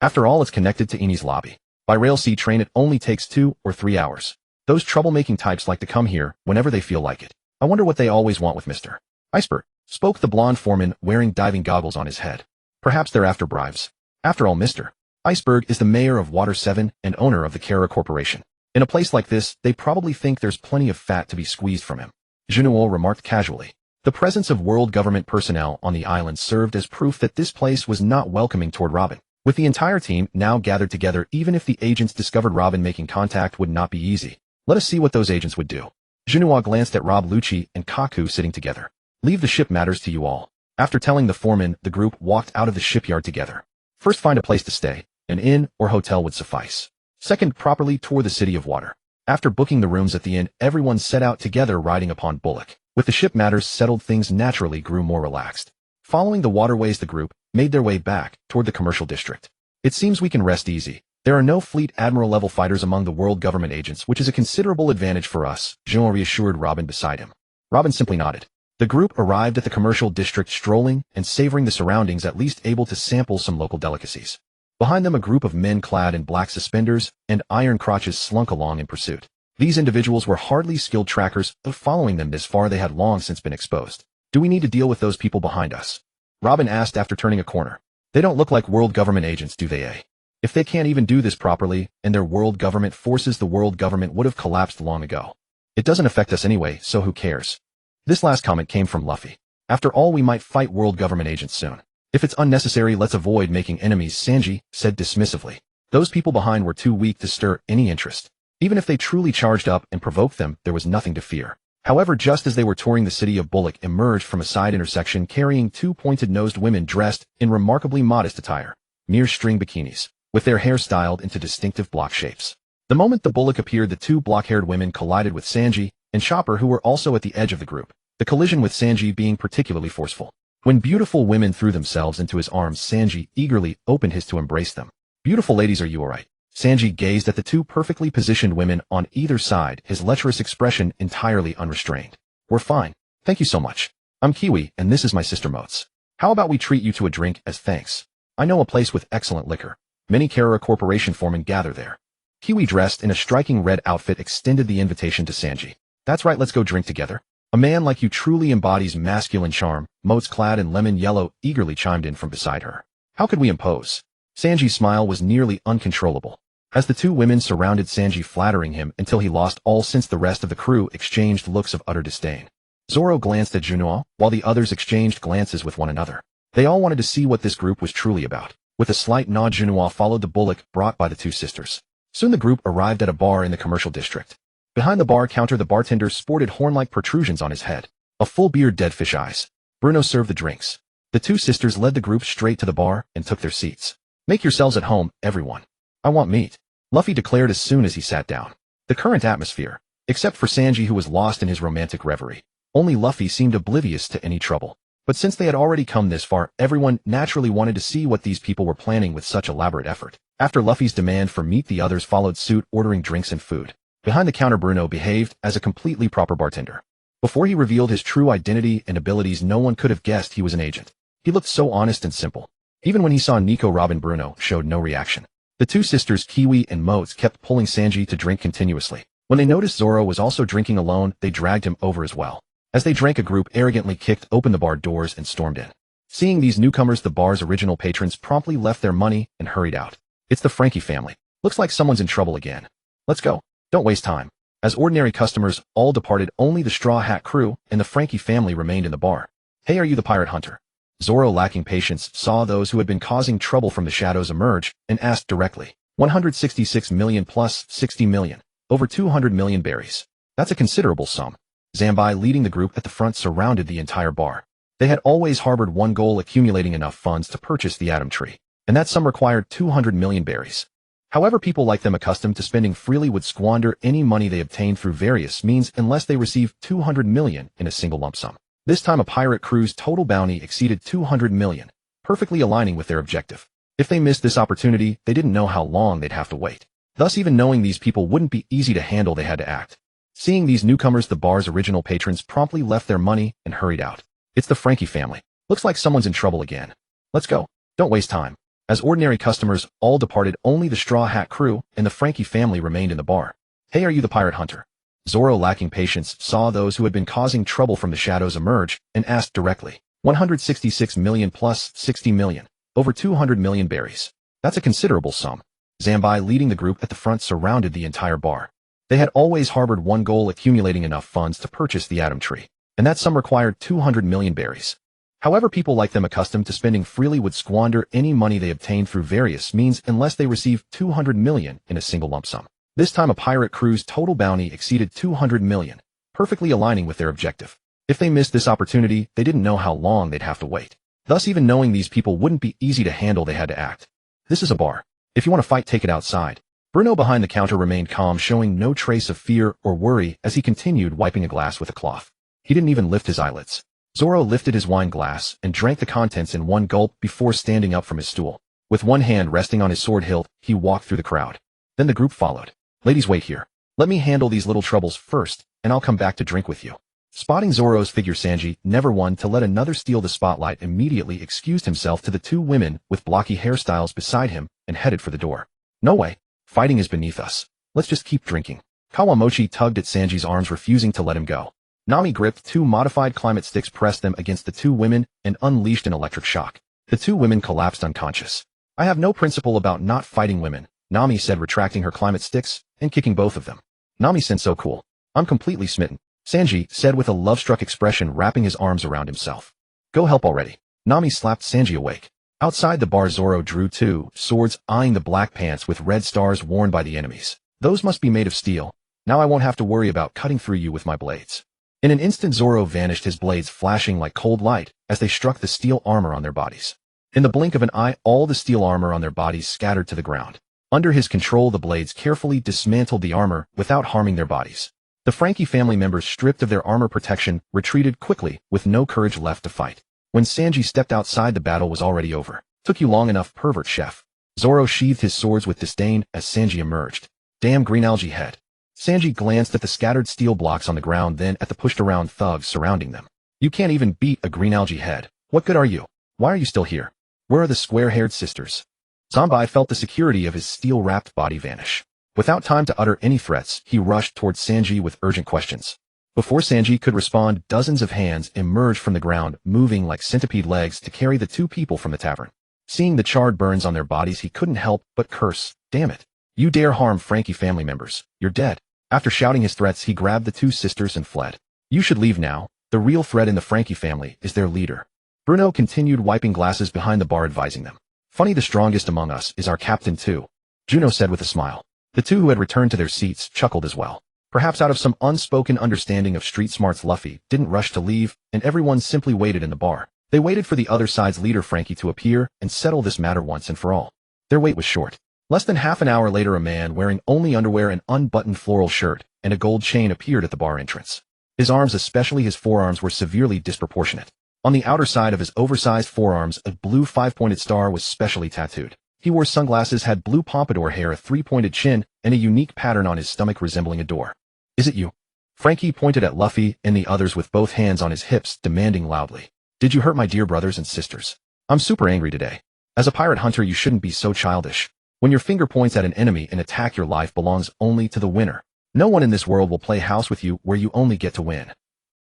After all, it's connected to Eni's lobby. By rail sea train it only takes 2 or 3 hours. Those troublemaking types like to come here whenever they feel like it. I wonder what they always want with Mr. Iceberg, spoke the blonde foreman wearing diving goggles on his head. Perhaps they're after bribes. After all, Mr. Iceberg is the mayor of Water 7 and owner of the Kara Corporation. In a place like this, they probably think there's plenty of fat to be squeezed from him. Juno remarked casually. The presence of world government personnel on the island served as proof that this place was not welcoming toward Robin. With the entire team now gathered together, even if the agents discovered Robin, making contact would not be easy. Let us see what those agents would do. Juno glanced at Rob, Lucci, and Kaku sitting together. Leave the ship matters to you all. After telling the foreman, the group walked out of the shipyard together. First, find a place to stay. An inn or hotel would suffice. Second, properly tour the city of water. After booking the rooms at the inn, everyone set out together, riding upon Bullock. With the ship matters settled, things naturally grew more relaxed. Following the waterways, the group made their way back toward the commercial district. It seems we can rest easy. There are no fleet admiral level fighters among the world government agents, which is a considerable advantage for us, Juno reassured Robin beside him. Robin simply nodded. The group arrived at the commercial district, strolling and savoring the surroundings, at least able to sample some local delicacies. Behind them, a group of men clad in black suspenders and iron crotches slunk along in pursuit. These individuals were hardly skilled trackers, but following them this far they had long since been exposed. Do we need to deal with those people behind us? Robin asked after turning a corner. They don't look like world government agents, do they, eh? If they can't even do this properly, and their world government forces, the world government would have collapsed long ago. It doesn't affect us anyway, so who cares? This last comment came from Luffy. After all, we might fight world government agents soon. If it's unnecessary, let's avoid making enemies, Sanji said dismissively. Those people behind were too weak to stir any interest. Even if they truly charged up and provoked them, there was nothing to fear. However, just as they were touring, the city of Bullock emerged from a side intersection carrying 2 pointed-nosed women dressed in remarkably modest attire, mere string bikinis, with their hair styled into distinctive block shapes. The moment the Bullock appeared, the 2 block-haired women collided with Sanji and Chopper, who were also at the edge of the group, the collision with Sanji being particularly forceful. When beautiful women threw themselves into his arms, Sanji eagerly opened his to embrace them. Beautiful ladies, are you alright? Sanji gazed at the 2 perfectly positioned women on either side, his lecherous expression entirely unrestrained. We're fine. Thank you so much. I'm Kiwi, and this is my sister Moats. How about we treat you to a drink as thanks? I know a place with excellent liquor. Many Kara Corporation foremen gather there. Kiwi, dressed in a striking red outfit, extended the invitation to Sanji. That's right, let's go drink together. A man like you truly embodies masculine charm, Moats, clad in lemon yellow, eagerly chimed in from beside her. How could we impose? Sanji's smile was nearly uncontrollable, as the 2 women surrounded Sanji, flattering him until he lost all sense. The rest of the crew exchanged looks of utter disdain. Zoro glanced at Juno, while the others exchanged glances with one another. They all wanted to see what this group was truly about. With a slight nod, Juno followed the Bullock brought by the 2 sisters. Soon the group arrived at a bar in the commercial district. Behind the bar counter, the bartender sported horn-like protrusions on his head, a full beard, dead fish eyes. Bruno served the drinks. The 2 sisters led the group straight to the bar and took their seats. Make yourselves at home, everyone. I want meat, Luffy declared as soon as he sat down. The current atmosphere, except for Sanji, who was lost in his romantic reverie. Only Luffy seemed oblivious to any trouble. But since they had already come this far, everyone naturally wanted to see what these people were planning with such elaborate effort. After Luffy's demand for meat, the others followed suit, ordering drinks and food. Behind the counter, Bruno behaved as a completely proper bartender. Before he revealed his true identity and abilities, no one could have guessed he was an agent. He looked so honest and simple. Even when he saw Nico, Robin, Bruno showed no reaction. The two sisters, Kiwi and Moats, kept pulling Sanji to drink continuously. When they noticed Zoro was also drinking alone, they dragged him over as well. As they drank, a group arrogantly kicked open the bar doors and stormed in. Seeing these newcomers, the bar's original patrons promptly left their money and hurried out. It's the Frankie family. Looks like someone's in trouble again. Let's go. Don't waste time. As ordinary customers all departed, only the Straw Hat crew and the Frankie family remained in the bar. Hey, are you the pirate hunter? Zoro, lacking patience, saw those who had been causing trouble from the shadows emerge and asked directly. 166 million plus 60 million. Over 200 million berries. That's a considerable sum. Zambai, leading the group at the front, surrounded the entire bar. They had always harbored one goal: accumulating enough funds to purchase the Atom Tree. And that sum required 200 million berries. However, people like them, accustomed to spending freely, would squander any money they obtained through various means unless they received 200 million in a single lump sum. This time, a pirate crew's total bounty exceeded 200 million, perfectly aligning with their objective. If they missed this opportunity, they didn't know how long they'd have to wait. Thus, even knowing these people wouldn't be easy to handle, they had to act. Seeing these newcomers, the bar's original patrons promptly left their money and hurried out. It's the Frankie family. Looks like someone's in trouble again. Let's go. Don't waste time. As ordinary customers all departed, only the Straw Hat crew and the Frankie family remained in the bar. Hey, are you the pirate hunter? Zoro, lacking patience, saw those who had been causing trouble from the shadows emerge and asked directly. 166 million plus 60 million. Over 200 million berries. That's a considerable sum. Zambai, leading the group at the front, surrounded the entire bar. They had always harbored one goal: accumulating enough funds to purchase the Atom Tree. And that sum required 200 million berries. However, people like them, accustomed to spending freely, would squander any money they obtained through various means unless they received 200 million in a single lump sum. This time, a pirate crew's total bounty exceeded 200 million, perfectly aligning with their objective. If they missed this opportunity, they didn't know how long they'd have to wait. Thus, even knowing these people wouldn't be easy to handle, they had to act. This is a bar. If you want to fight, take it outside. Bruno, behind the counter, remained calm, showing no trace of fear or worry as he continued wiping a glass with a cloth. He didn't even lift his eyelids. Zoro lifted his wine glass and drank the contents in one gulp before standing up from his stool. With one hand resting on his sword hilt, he walked through the crowd. Then the group followed. Ladies, wait here. Let me handle these little troubles first, and I'll come back to drink with you. Spotting Zoro's figure, Sanji, never one to let another steal the spotlight, immediately excused himself to the two women with blocky hairstyles beside him and headed for the door. No way. Fighting is beneath us. Let's just keep drinking. Kawamochi tugged at Sanji's arms, refusing to let him go. Nami gripped two modified climate sticks, pressed them against the two women, and unleashed an electric shock. The two women collapsed unconscious. I have no principle about not fighting women, Nami said, retracting her climate sticks and kicking both of them. Nami said, so cool. I'm completely smitten, Sanji said with a love-struck expression, wrapping his arms around himself. Go help already. Nami slapped Sanji awake. Outside the bar, Zoro drew two swords, eyeing the black pants with red stars worn by the enemies. Those must be made of steel. Now I won't have to worry about cutting through you with my blades. In an instant, Zoro vanished, his blades flashing like cold light as they struck the steel armor on their bodies. In the blink of an eye, all the steel armor on their bodies scattered to the ground. Under his control, the blades carefully dismantled the armor without harming their bodies. The Frankie family members, stripped of their armor protection, retreated quickly with no courage left to fight. When Sanji stepped outside, the battle was already over. Took you long enough, pervert chef. Zoro sheathed his swords with disdain as Sanji emerged. Damn green algae head. Sanji glanced at the scattered steel blocks on the ground, then at the pushed-around thugs surrounding them. You can't even beat a green algae head. What good are you? Why are you still here? Where are the square-haired sisters? Zambai felt the security of his steel-wrapped body vanish. Without time to utter any threats, he rushed towards Sanji with urgent questions. Before Sanji could respond, dozens of hands emerged from the ground, moving like centipede legs to carry the two people from the tavern. Seeing the charred burns on their bodies, he couldn't help but curse. Damn it. You dare harm Frankie family members. You're dead. After shouting his threats, he grabbed the two sisters and fled. You should leave now. The real threat in the Frankie family is their leader. Bruno continued wiping glasses behind the bar, advising them. Funny, the strongest among us is our captain too, Juno said with a smile. The two who had returned to their seats chuckled as well. Perhaps out of some unspoken understanding of street smarts, Luffy didn't rush to leave, and everyone simply waited in the bar. They waited for the other side's leader, Frankie, to appear and settle this matter once and for all. Their wait was short. Less than half an hour later, a man wearing only underwear, an unbuttoned floral shirt, and a gold chain appeared at the bar entrance. His arms, especially his forearms, were severely disproportionate. On the outer side of his oversized forearms, a blue five-pointed star was specially tattooed. He wore sunglasses, had blue pompadour hair, a three-pointed chin, and a unique pattern on his stomach resembling a door. "Is it you?" Frankie pointed at Luffy and the others with both hands on his hips, demanding loudly. "Did you hurt my dear brothers and sisters? I'm super angry today. As a pirate hunter, you shouldn't be so childish. When your finger points at an enemy and attack, your life belongs only to the winner. No one in this world will play house with you where you only get to win."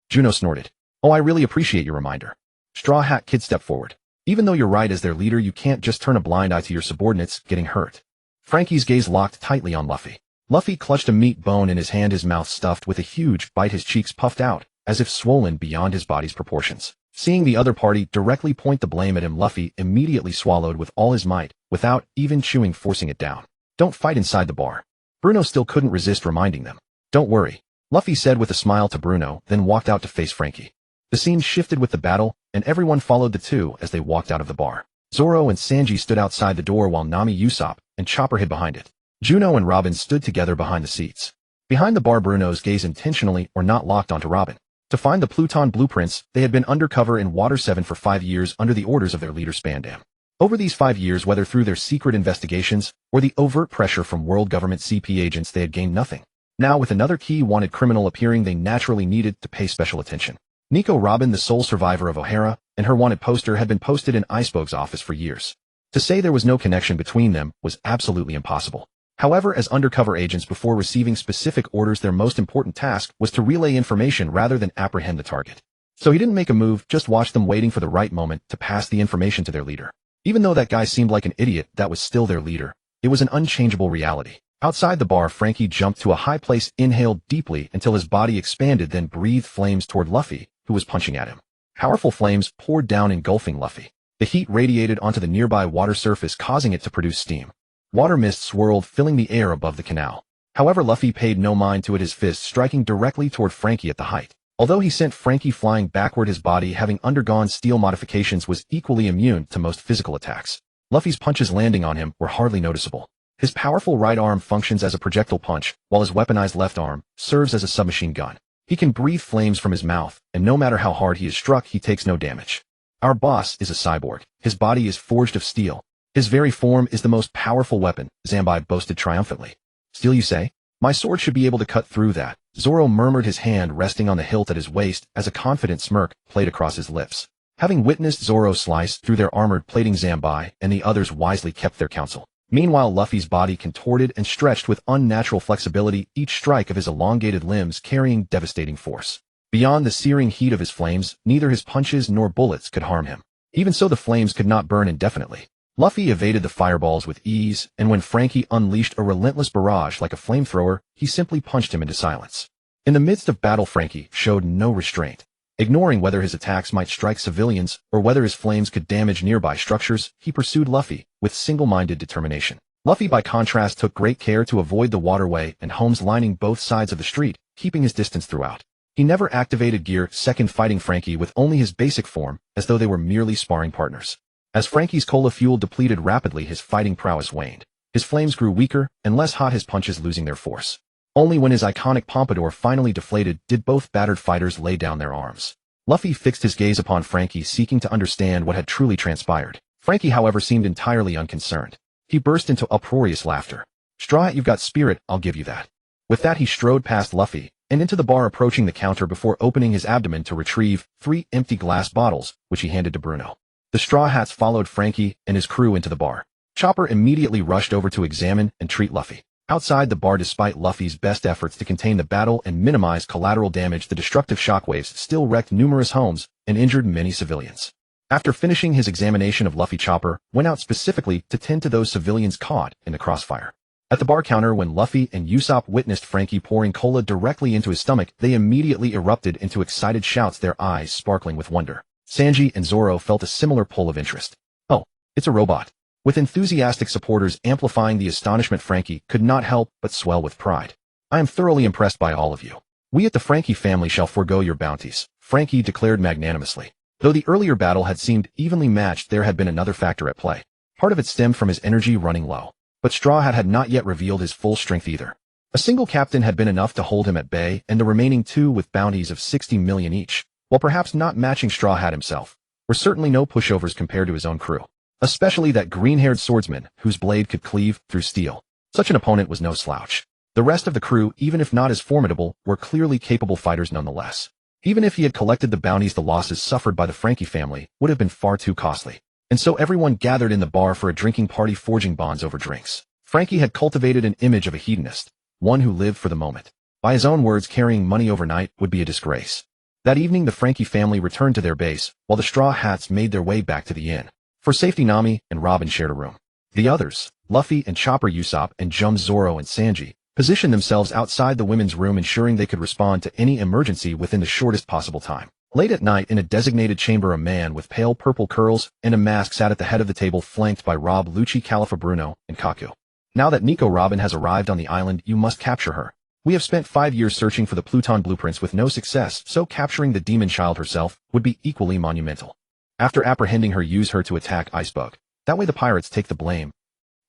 Juno snorted. "Oh, I really appreciate your reminder." Straw Hat Kid stepped forward. "Even though you're right, as their leader, you can't just turn a blind eye to your subordinates getting hurt." Frankie's gaze locked tightly on Luffy. Luffy clutched a meat bone in his hand, his mouth stuffed with a huge bite, his cheeks puffed out, as if swollen beyond his body's proportions. Seeing the other party directly point the blame at him, Luffy immediately swallowed with all his might, without even chewing, forcing it down. "Don't fight inside the bar." Bruno still couldn't resist reminding them. "Don't worry," Luffy said with a smile to Bruno, then walked out to face Frankie. The scene shifted with the battle, and everyone followed the two as they walked out of the bar. Zoro and Sanji stood outside the door while Nami, Usopp, and Chopper hid behind it. Juno and Robin stood together behind the seats. Behind the bar, Bruno's gaze intentionally or not locked onto Robin. To find the Pluton blueprints, they had been undercover in Water 7 for 5 years under the orders of their leader Spandam. Over these 5 years, whether through their secret investigations or the overt pressure from world government CP agents, they had gained nothing. Now, with another key wanted criminal appearing, they naturally needed to pay special attention. Nico Robin, the sole survivor of O'Hara, and her wanted poster had been posted in Iceberg's office for years. To say there was no connection between them was absolutely impossible. However, as undercover agents, before receiving specific orders, their most important task was to relay information rather than apprehend the target. So he didn't make a move, just watched them, waiting for the right moment to pass the information to their leader. Even though that guy seemed like an idiot, that was still their leader. It was an unchangeable reality. Outside the bar, Frankie jumped to a high place, inhaled deeply until his body expanded, then breathed flames toward Luffy, who was punching at him. Powerful flames poured down, engulfing Luffy. The heat radiated onto the nearby water surface, causing it to produce steam. Water mist swirled, filling the air above the canal. However, Luffy paid no mind to it, his fist striking directly toward Frankie at the height. Although he sent Frankie flying backward, his body, having undergone steel modifications, was equally immune to most physical attacks. Luffy's punches landing on him were hardly noticeable. His powerful right arm functions as a projectile punch, while his weaponized left arm serves as a submachine gun. He can breathe flames from his mouth, and no matter how hard he is struck, he takes no damage. Our boss is a cyborg. His body is forged of steel. His very form is the most powerful weapon, Zambai boasted triumphantly. "Steel, you say? My sword should be able to cut through that," Zoro murmured, his hand resting on the hilt at his waist as a confident smirk played across his lips. Having witnessed Zoro slice through their armored plating, Zambai and the others wisely kept their counsel. Meanwhile, Luffy's body contorted and stretched with unnatural flexibility, each strike of his elongated limbs carrying devastating force. Beyond the searing heat of his flames, neither his punches nor bullets could harm him. Even so, the flames could not burn indefinitely. Luffy evaded the fireballs with ease, and when Frankie unleashed a relentless barrage like a flamethrower, he simply punched him into silence. In the midst of battle, Frankie showed no restraint. Ignoring whether his attacks might strike civilians or whether his flames could damage nearby structures, he pursued Luffy with single-minded determination. Luffy, by contrast, took great care to avoid the waterway and homes lining both sides of the street, keeping his distance throughout. He never activated Gear Second, fighting Frankie with only his basic form, as though they were merely sparring partners. As Frankie's cola fuel depleted rapidly, his fighting prowess waned. His flames grew weaker and less hot, his punches losing their force. Only when his iconic pompadour finally deflated did both battered fighters lay down their arms. Luffy fixed his gaze upon Frankie, seeking to understand what had truly transpired. Frankie, however, seemed entirely unconcerned. He burst into uproarious laughter. "Straw Hat, you've got spirit, I'll give you that." With that, he strode past Luffy and into the bar, approaching the counter before opening his abdomen to retrieve 3 empty glass bottles, which he handed to Bruno. The Straw Hats followed Frankie and his crew into the bar. Chopper immediately rushed over to examine and treat Luffy. Outside the bar, despite Luffy's best efforts to contain the battle and minimize collateral damage, the destructive shockwaves still wrecked numerous homes and injured many civilians. After finishing his examination of Luffy, Chopper went out specifically to tend to those civilians caught in the crossfire. At the bar counter, when Luffy and Usopp witnessed Frankie pouring cola directly into his stomach, they immediately erupted into excited shouts, their eyes sparkling with wonder. Sanji and Zoro felt a similar pull of interest. "Oh, it's a robot." With enthusiastic supporters amplifying the astonishment, Frankie could not help but swell with pride. "I am thoroughly impressed by all of you. We at the Frankie family shall forego your bounties," Frankie declared magnanimously. Though the earlier battle had seemed evenly matched, there had been another factor at play. Part of it stemmed from his energy running low. But Straw Hat had not yet revealed his full strength either. A single captain had been enough to hold him at bay, and the remaining 2 with bounties of 60 million each While perhaps not matching Straw Hat himself, were certainly no pushovers compared to his own crew, especially that green-haired swordsman whose blade could cleave through steel. Such an opponent was no slouch. The rest of the crew, even if not as formidable, were clearly capable fighters nonetheless. Even if he had collected the bounties, the losses suffered by the Frankie family would have been far too costly. And so everyone gathered in the bar for a drinking party, forging bonds over drinks. Frankie had cultivated an image of a hedonist, one who lived for the moment. By his own words, carrying money overnight would be a disgrace. That evening, the Frankie family returned to their base, while the Straw Hats made their way back to the inn. For safety, Nami and Robin shared a room. The others, Luffy and Chopper, Usopp and Jum, Zoro and Sanji, positioned themselves outside the women's room, ensuring they could respond to any emergency within the shortest possible time. Late at night, in a designated chamber, a man with pale purple curls and a mask sat at the head of the table, flanked by Rob, Lucci, Califa, Bruno, and Kaku. Now that Nico Robin has arrived on the island, you must capture her. We have spent 5 years searching for the Pluton blueprints with no success, so capturing the demon child herself would be equally monumental. After apprehending her, use her to attack Icebug. That way the pirates take the blame.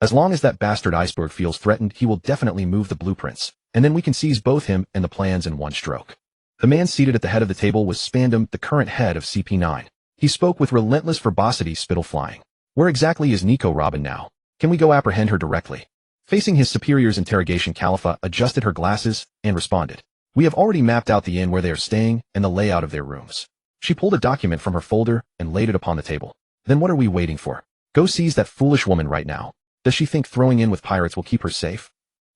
As long as that bastard Iceberg feels threatened, he will definitely move the blueprints, and then we can seize both him and the plans in one stroke. The man seated at the head of the table was Spandam, the current head of CP9. He spoke with relentless verbosity, spittle flying. Where exactly is Nico Robin now? Can we go apprehend her directly? Facing his superior's interrogation, Califa adjusted her glasses and responded. We have already mapped out the inn where they are staying and the layout of their rooms. She pulled a document from her folder and laid it upon the table. Then what are we waiting for? Go seize that foolish woman right now. Does she think throwing in with pirates will keep her safe?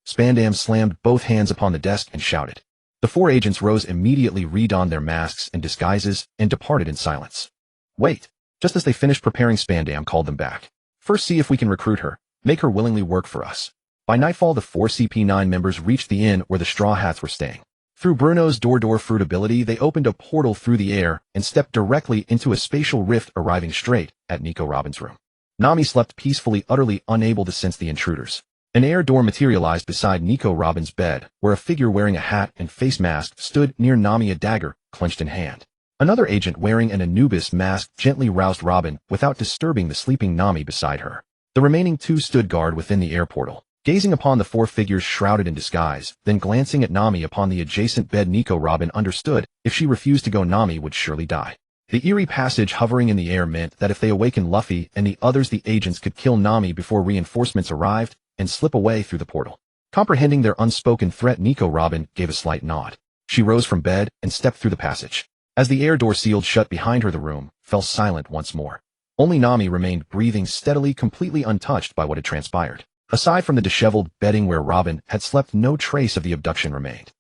Spandam slammed both hands upon the desk and shouted. The 4 agents rose immediately, redonned their masks and disguises, and departed in silence. Wait. Just as they finished preparing, Spandam called them back. First, see if we can recruit her, make her willingly work for us. By nightfall, the 4 CP9 members reached the inn where the Straw Hats were staying. Through Bruno's door fruit ability, they opened a portal through the air and stepped directly into a spatial rift, arriving straight at Nico Robin's room. Nami slept peacefully, utterly unable to sense the intruders. An air door materialized beside Nico Robin's bed, where a figure wearing a hat and face mask stood near Nami, a dagger clenched in hand. Another agent wearing an Anubis mask gently roused Robin without disturbing the sleeping Nami beside her. The remaining 2 stood guard within the air portal, gazing upon the 4 figures shrouded in disguise, then glancing at Nami upon the adjacent bed. Nico Robin understood if she refused to go, Nami would surely die. The eerie passage hovering in the air meant that if they awakened Luffy and the others, the agents could kill Nami before reinforcements arrived and slip away through the portal. Comprehending their unspoken threat, Nico Robin gave a slight nod. She rose from bed and stepped through the passage. As the air door sealed shut behind her, the room fell silent once more. Only Nami remained breathing steadily, completely untouched by what had transpired. Aside from the disheveled bedding where Robin had slept, no trace of the abduction remained.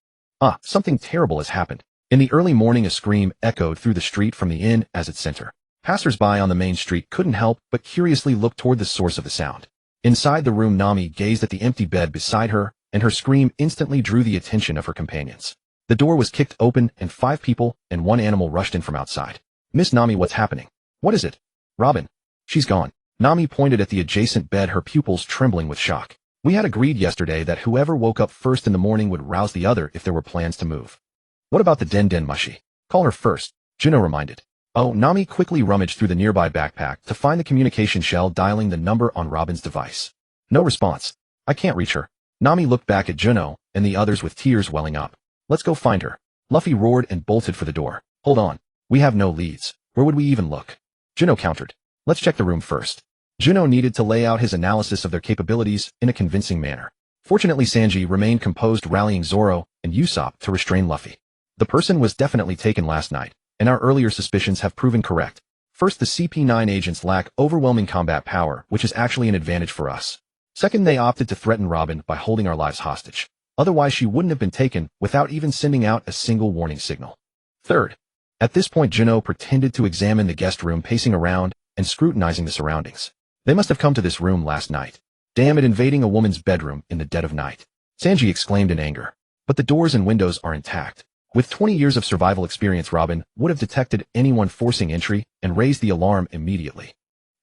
Something terrible has happened. In the early morning, a scream echoed through the street from the inn as its center. Passers-by on the main street couldn't help but curiously look toward the source of the sound. Inside the room, Nami gazed at the empty bed beside her, and her scream instantly drew the attention of her companions. The door was kicked open, and 5 people and 1 animal rushed in from outside. Miss Nami, what's happening? What is it? Robin. She's gone. Nami pointed at the adjacent bed, her pupils trembling with shock. We had agreed yesterday that whoever woke up first in the morning would rouse the other if there were plans to move. What about the Den Mushi? Call her first, Juno reminded. Oh, Nami quickly rummaged through the nearby backpack to find the communication shell, dialing the number on Robin's device. No response. I can't reach her. Nami looked back at Juno and the others with tears welling up. Let's go find her. Luffy roared and bolted for the door. Hold on. We have no leads. Where would we even look? Juno countered. Let's check the room first. Juno needed to lay out his analysis of their capabilities in a convincing manner. Fortunately, Sanji remained composed, rallying Zoro and Usopp to restrain Luffy. The person was definitely taken last night, and our earlier suspicions have proven correct. First, the CP9 agents lack overwhelming combat power, which is actually an advantage for us. Second, they opted to threaten Robin by holding our lives hostage. Otherwise, she wouldn't have been taken without even sending out a single warning signal. Third, at this point, Juno pretended to examine the guest room, pacing around and scrutinizing the surroundings. They must have come to this room last night. Damn it, invading a woman's bedroom in the dead of night. Sanji exclaimed in anger. But the doors and windows are intact. With 20 years of survival experience, Robin would have detected anyone forcing entry and raised the alarm immediately.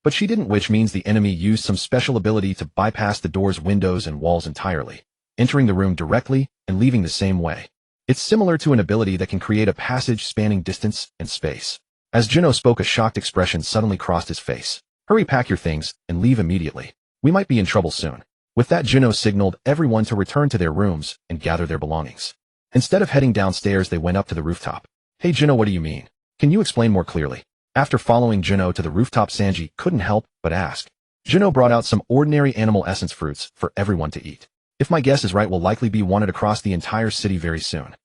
But she didn't, which means the enemy used some special ability to bypass the doors, windows, and walls entirely, entering the room directly and leaving the same way. It's similar to an ability that can create a passage spanning distance and space. As Juno spoke, a shocked expression suddenly crossed his face. Hurry, pack your things and leave immediately. We might be in trouble soon. With that, Juno signaled everyone to return to their rooms and gather their belongings. Instead of heading downstairs, they went up to the rooftop. Hey Juno, what do you mean? Can you explain more clearly? After following Juno to the rooftop, Sanji couldn't help but ask. Juno brought out some ordinary animal essence fruits for everyone to eat. If my guess is right, will likely be wanted across the entire city very soon.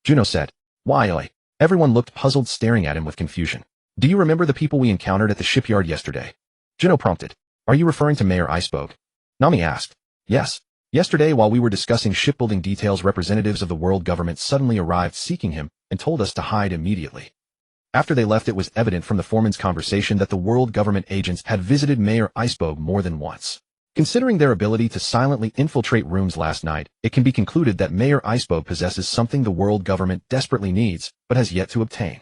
Juno said. Why? Everyone looked puzzled, staring at him with confusion. Do you remember the people we encountered at the shipyard yesterday? Juno prompted. Are you referring to Mayor Iceberg? Nami asked. Yes. Yesterday, while we were discussing shipbuilding details, representatives of the world government suddenly arrived seeking him and told us to hide immediately. After they left, it was evident from the foreman's conversation that the world government agents had visited Mayor Iceberg more than once. Considering their ability to silently infiltrate rooms last night, it can be concluded that Mayor Iceberg possesses something the world government desperately needs, but has yet to obtain.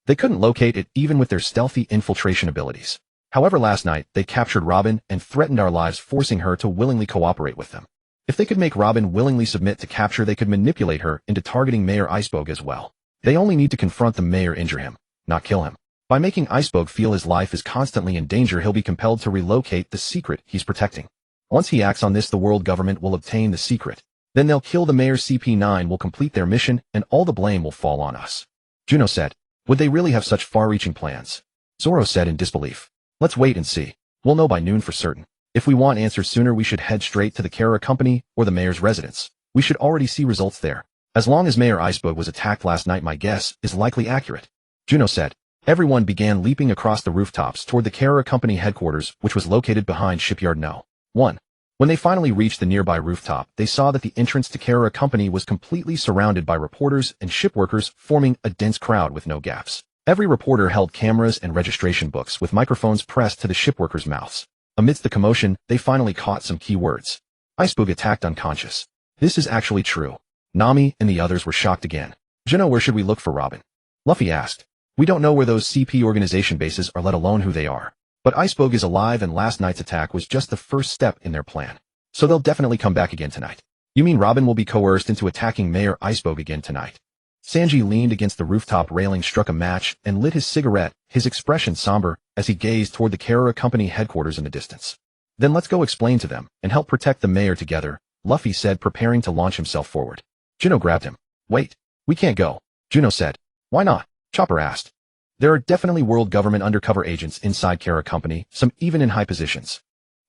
They couldn't locate it even with their stealthy infiltration abilities. However, last night, they captured Robin and threatened our lives, forcing her to willingly cooperate with them. If they could make Robin willingly submit to capture, they could manipulate her into targeting Mayor Iceberg as well. They only need to confront the mayor, injure him, not kill him. By making Iceberg feel his life is constantly in danger, he'll be compelled to relocate the secret he's protecting. Once he acts on this, the world government will obtain the secret. Then they'll kill the mayor. CP9 will complete their mission, and all the blame will fall on us. Juno said. Would they really have such far-reaching plans? Zoro said in disbelief. Let's wait and see. We'll know by noon for certain. If we want answers sooner, we should head straight to the Kara Company or the mayor's residence. We should already see results there. As long as Mayor Iceberg was attacked last night, my guess is likely accurate. Juno said. Everyone began leaping across the rooftops toward the Kara Company headquarters, which was located behind Shipyard No. 1. When they finally reached the nearby rooftop, they saw that the entrance to Kara Company was completely surrounded by reporters and shipworkers, forming a dense crowd with no gaps. Every reporter held cameras and registration books with microphones pressed to the shipworkers' mouths. Amidst the commotion, they finally caught some key words. Iceberg attacked unconscious. This is actually true. Nami and the others were shocked again. Juno, where should we look for Robin? Luffy asked. We don't know where those CP organization bases are, let alone who they are. But Iceberg is alive, and last night's attack was just the first step in their plan. So they'll definitely come back again tonight. You mean Robin will be coerced into attacking Mayor Iceberg again tonight? Sanji leaned against the rooftop railing, struck a match, and lit his cigarette, his expression somber as he gazed toward the Kara Company headquarters in the distance. Then let's go explain to them and help protect the mayor together, Luffy said, preparing to launch himself forward. Juno grabbed him. Wait, we can't go, Juno said. Why not? Chopper asked. There are definitely world government undercover agents inside Kara Company, some even in high positions.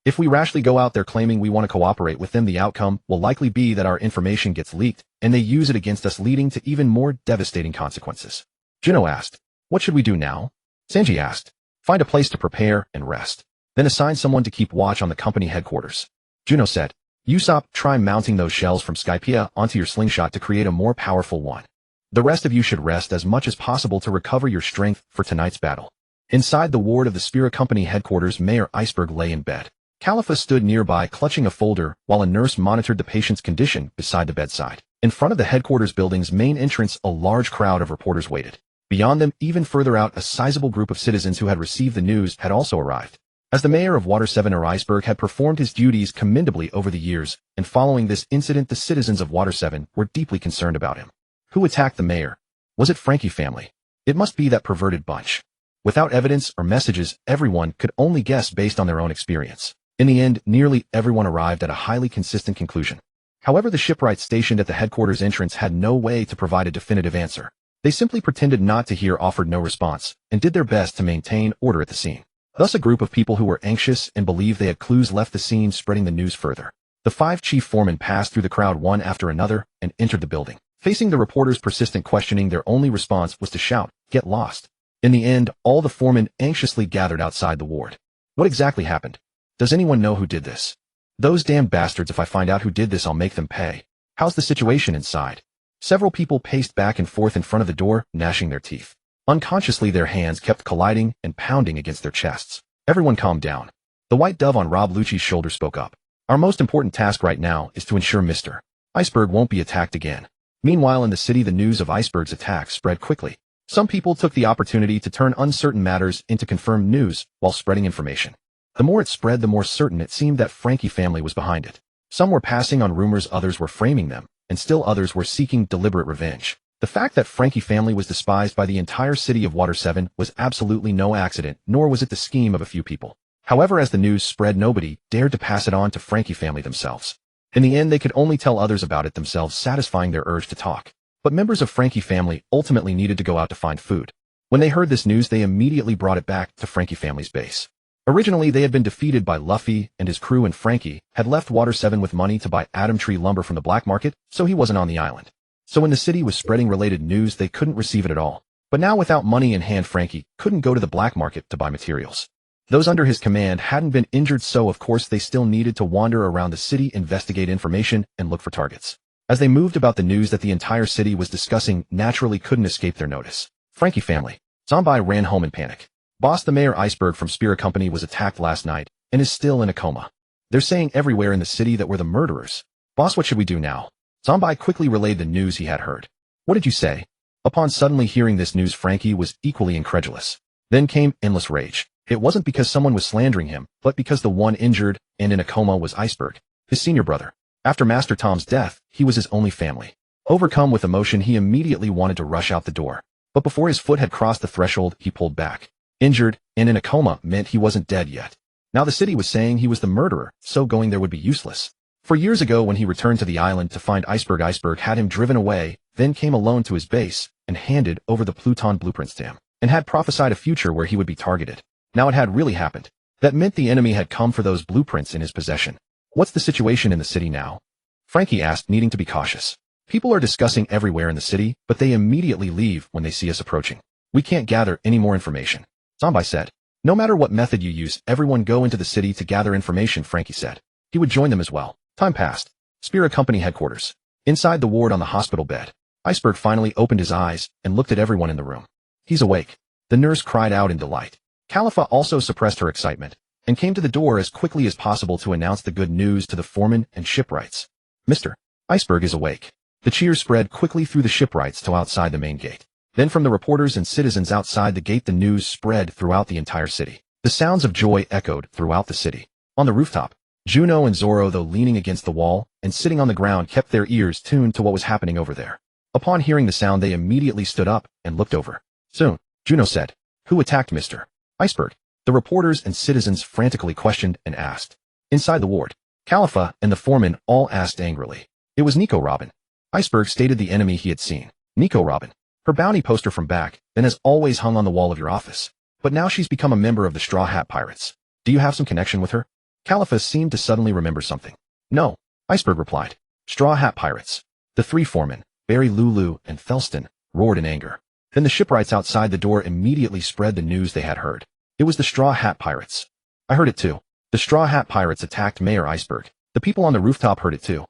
If we rashly go out there claiming we want to cooperate with them, the outcome will likely be that our information gets leaked, and they use it against us, leading to even more devastating consequences. Juno asked. What should we do now? Sanji asked. Find a place to prepare and rest. Then assign someone to keep watch on the company headquarters. Juno said. Usopp, try mounting those shells from Skypiea onto your slingshot to create a more powerful one. The rest of you should rest as much as possible to recover your strength for tonight's battle. Inside the ward of the Spira Company headquarters, Mayor Iceberg lay in bed. Khalifa stood nearby, clutching a folder, while a nurse monitored the patient's condition beside the bedside. In front of the headquarters building's main entrance, a large crowd of reporters waited. Beyond them, even further out, a sizable group of citizens who had received the news had also arrived. As the mayor of Water 7, Iceberg had performed his duties commendably over the years, and following this incident, the citizens of Water 7 were deeply concerned about him. Who attacked the mayor? Was it Frankie family? It must be that perverted bunch. Without evidence or messages, everyone could only guess based on their own experience. In the end, nearly everyone arrived at a highly consistent conclusion. However, the shipwrights stationed at the headquarters entrance had no way to provide a definitive answer. They simply pretended not to hear, offered no response, and did their best to maintain order at the scene. Thus, a group of people who were anxious and believed they had clues left the scene, spreading the news further. The 5 chief foremen passed through the crowd one after another and entered the building. Facing the reporters' persistent questioning, their only response was to shout, "Get lost." In the end, all the foremen anxiously gathered outside the ward. What exactly happened? Does anyone know who did this? Those damned bastards, if I find out who did this, I'll make them pay. How's the situation inside? Several people paced back and forth in front of the door, gnashing their teeth. Unconsciously, their hands kept colliding and pounding against their chests. Everyone calmed down. The white dove on Rob Lucci's shoulder spoke up. Our most important task right now is to ensure Mr. Iceberg won't be attacked again. Meanwhile, in the city, the news of Iceberg's attack spread quickly. Some people took the opportunity to turn uncertain matters into confirmed news while spreading information. The more it spread, the more certain it seemed that Frankie family was behind it. Some were passing on rumors, others were framing them, and still others were seeking deliberate revenge. The fact that Frankie family was despised by the entire city of Water 7 was absolutely no accident, nor was it the scheme of a few people. However, as the news spread, nobody dared to pass it on to Frankie family themselves. In the end, they could only tell others about it themselves, satisfying their urge to talk. But members of Frankie family ultimately needed to go out to find food. When they heard this news, they immediately brought it back to Frankie family's base. Originally, they had been defeated by Luffy and his crew, and Frankie had left Water 7 with money to buy Atom Tree lumber from the black market, so he wasn't on the island. So when the city was spreading related news, they couldn't receive it at all. But now without money in hand, Frankie couldn't go to the black market to buy materials. Those under his command hadn't been injured, so of course they still needed to wander around the city, investigate information, and look for targets. As they moved about, the news that the entire city was discussing naturally couldn't escape their notice. Frankie family. Zombie ran home in panic. Boss, the Mayor Iceberg from Spirit Company, was attacked last night and is still in a coma. They're saying everywhere in the city that we're the murderers. Boss, what should we do now? Zombie quickly relayed the news he had heard. What did you say? Upon suddenly hearing this news, Frankie was equally incredulous. Then came endless rage. It wasn't because someone was slandering him, but because the one injured and in a coma was Iceberg, his senior brother. After Master Tom's death, he was his only family. Overcome with emotion, he immediately wanted to rush out the door. But before his foot had crossed the threshold, he pulled back. Injured and in a coma meant he wasn't dead yet. Now the city was saying he was the murderer, so going there would be useless. For years ago, when he returned to the island to find Iceberg, Iceberg had him driven away, then came alone to his base and handed over the Pluton blueprints to him, and had prophesied a future where he would be targeted. Now it had really happened. That meant the enemy had come for those blueprints in his possession. What's the situation in the city now? Frankie asked, needing to be cautious. People are discussing everywhere in the city, but they immediately leave when they see us approaching. We can't gather any more information. Zombie said. No matter what method you use, everyone go into the city to gather information, Frankie said. He would join them as well. Time passed. Spirit Company headquarters. Inside the ward on the hospital bed, Iceberg finally opened his eyes and looked at everyone in the room. He's awake. The nurse cried out in delight. Khalifa also suppressed her excitement and came to the door as quickly as possible to announce the good news to the foreman and shipwrights. Mr. Iceberg is awake. The cheers spread quickly through the shipwrights to outside the main gate. Then from the reporters and citizens outside the gate, the news spread throughout the entire city. The sounds of joy echoed throughout the city. On the rooftop, Juno and Zoro, though leaning against the wall and sitting on the ground, kept their ears tuned to what was happening over there. Upon hearing the sound, they immediately stood up and looked over. Soon, Juno said, "Who attacked Mr. Iceberg?" The reporters and citizens frantically questioned and asked. Inside the ward, Khalifa and the foreman all asked angrily. It was Nico Robin. Iceberg stated the enemy he had seen. Nico Robin. Her bounty poster from back then has always hung on the wall of your office. But now she's become a member of the Straw Hat Pirates. Do you have some connection with her? Khalifa seemed to suddenly remember something. No, Iceberg replied. Straw Hat Pirates. The three foremen, Barry, Lulu, and Felston, roared in anger. Then the shipwrights outside the door immediately spread the news they had heard. It was the Straw Hat Pirates. I heard it too. The Straw Hat Pirates attacked Mayor Iceberg. The people on the rooftop heard it too.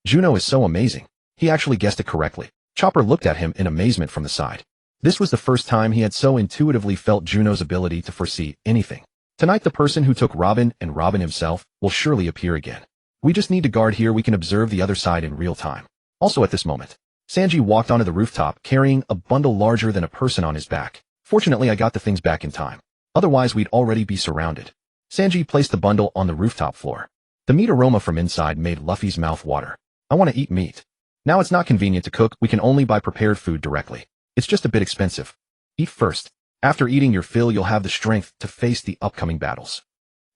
Juno is so amazing. He actually guessed it correctly. Chopper looked at him in amazement from the side. This was the first time he had so intuitively felt Juno's ability to foresee anything. Tonight the person who took Robin and Robin himself will surely appear again. We just need to guard here. We can observe the other side in real time. Also at this moment, Sanji walked onto the rooftop carrying a bundle larger than a person on his back. Fortunately, I got the things back in time. Otherwise, we'd already be surrounded. Sanji placed the bundle on the rooftop floor. The meat aroma from inside made Luffy's mouth water. I want to eat meat. Now it's not convenient to cook. We can only buy prepared food directly. It's just a bit expensive. Eat first. After eating your fill, you'll have the strength to face the upcoming battles.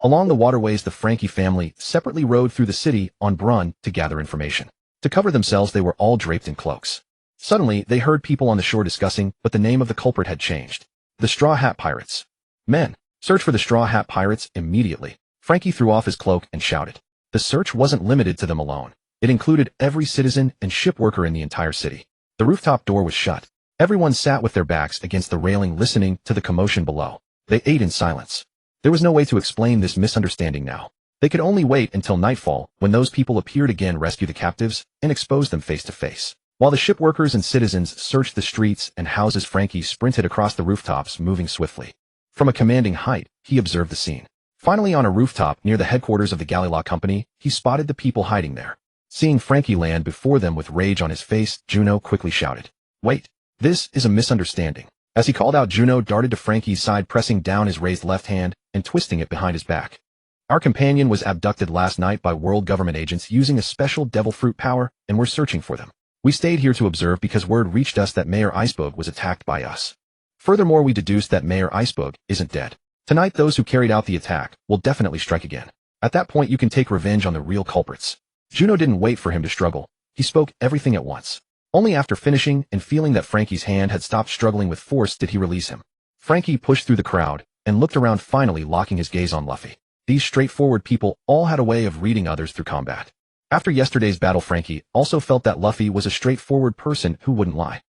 Along the waterways, the Frankie family separately rode through the city on Brun to gather information. To cover themselves, they were all draped in cloaks. Suddenly, they heard people on the shore discussing, but the name of the culprit had changed. The Straw Hat Pirates. Men, search for the Straw Hat Pirates immediately. Frankie threw off his cloak and shouted. The search wasn't limited to them alone. It included every citizen and ship worker in the entire city. The rooftop door was shut. Everyone sat with their backs against the railing, listening to the commotion below. They ate in silence. There was no way to explain this misunderstanding now. They could only wait until nightfall, when those people appeared again, rescue the captives, and expose them face to face. While the ship workers and citizens searched the streets and houses, Frankie sprinted across the rooftops, moving swiftly. From a commanding height, he observed the scene. Finally, on a rooftop near the headquarters of the Galley Company, he spotted the people hiding there. Seeing Frankie land before them with rage on his face, Juno quickly shouted, "Wait, this is a misunderstanding." As he called out, Juno darted to Frankie's side, pressing down his raised left hand and twisting it behind his back. Our companion was abducted last night by world government agents using a special devil fruit power, and we're searching for them. We stayed here to observe because word reached us that Mayor Iceberg was attacked by us. Furthermore, we deduced that Mayor Iceberg isn't dead. Tonight, those who carried out the attack will definitely strike again. At that point, you can take revenge on the real culprits. Juno didn't wait for him to struggle. He spoke everything at once. Only after finishing and feeling that Frankie's hand had stopped struggling with force did he release him. Frankie pushed through the crowd and looked around, finally locking his gaze on Luffy. These straightforward people all had a way of reading others through combat. After yesterday's battle, Frankie also felt that Luffy was a straightforward person who wouldn't lie.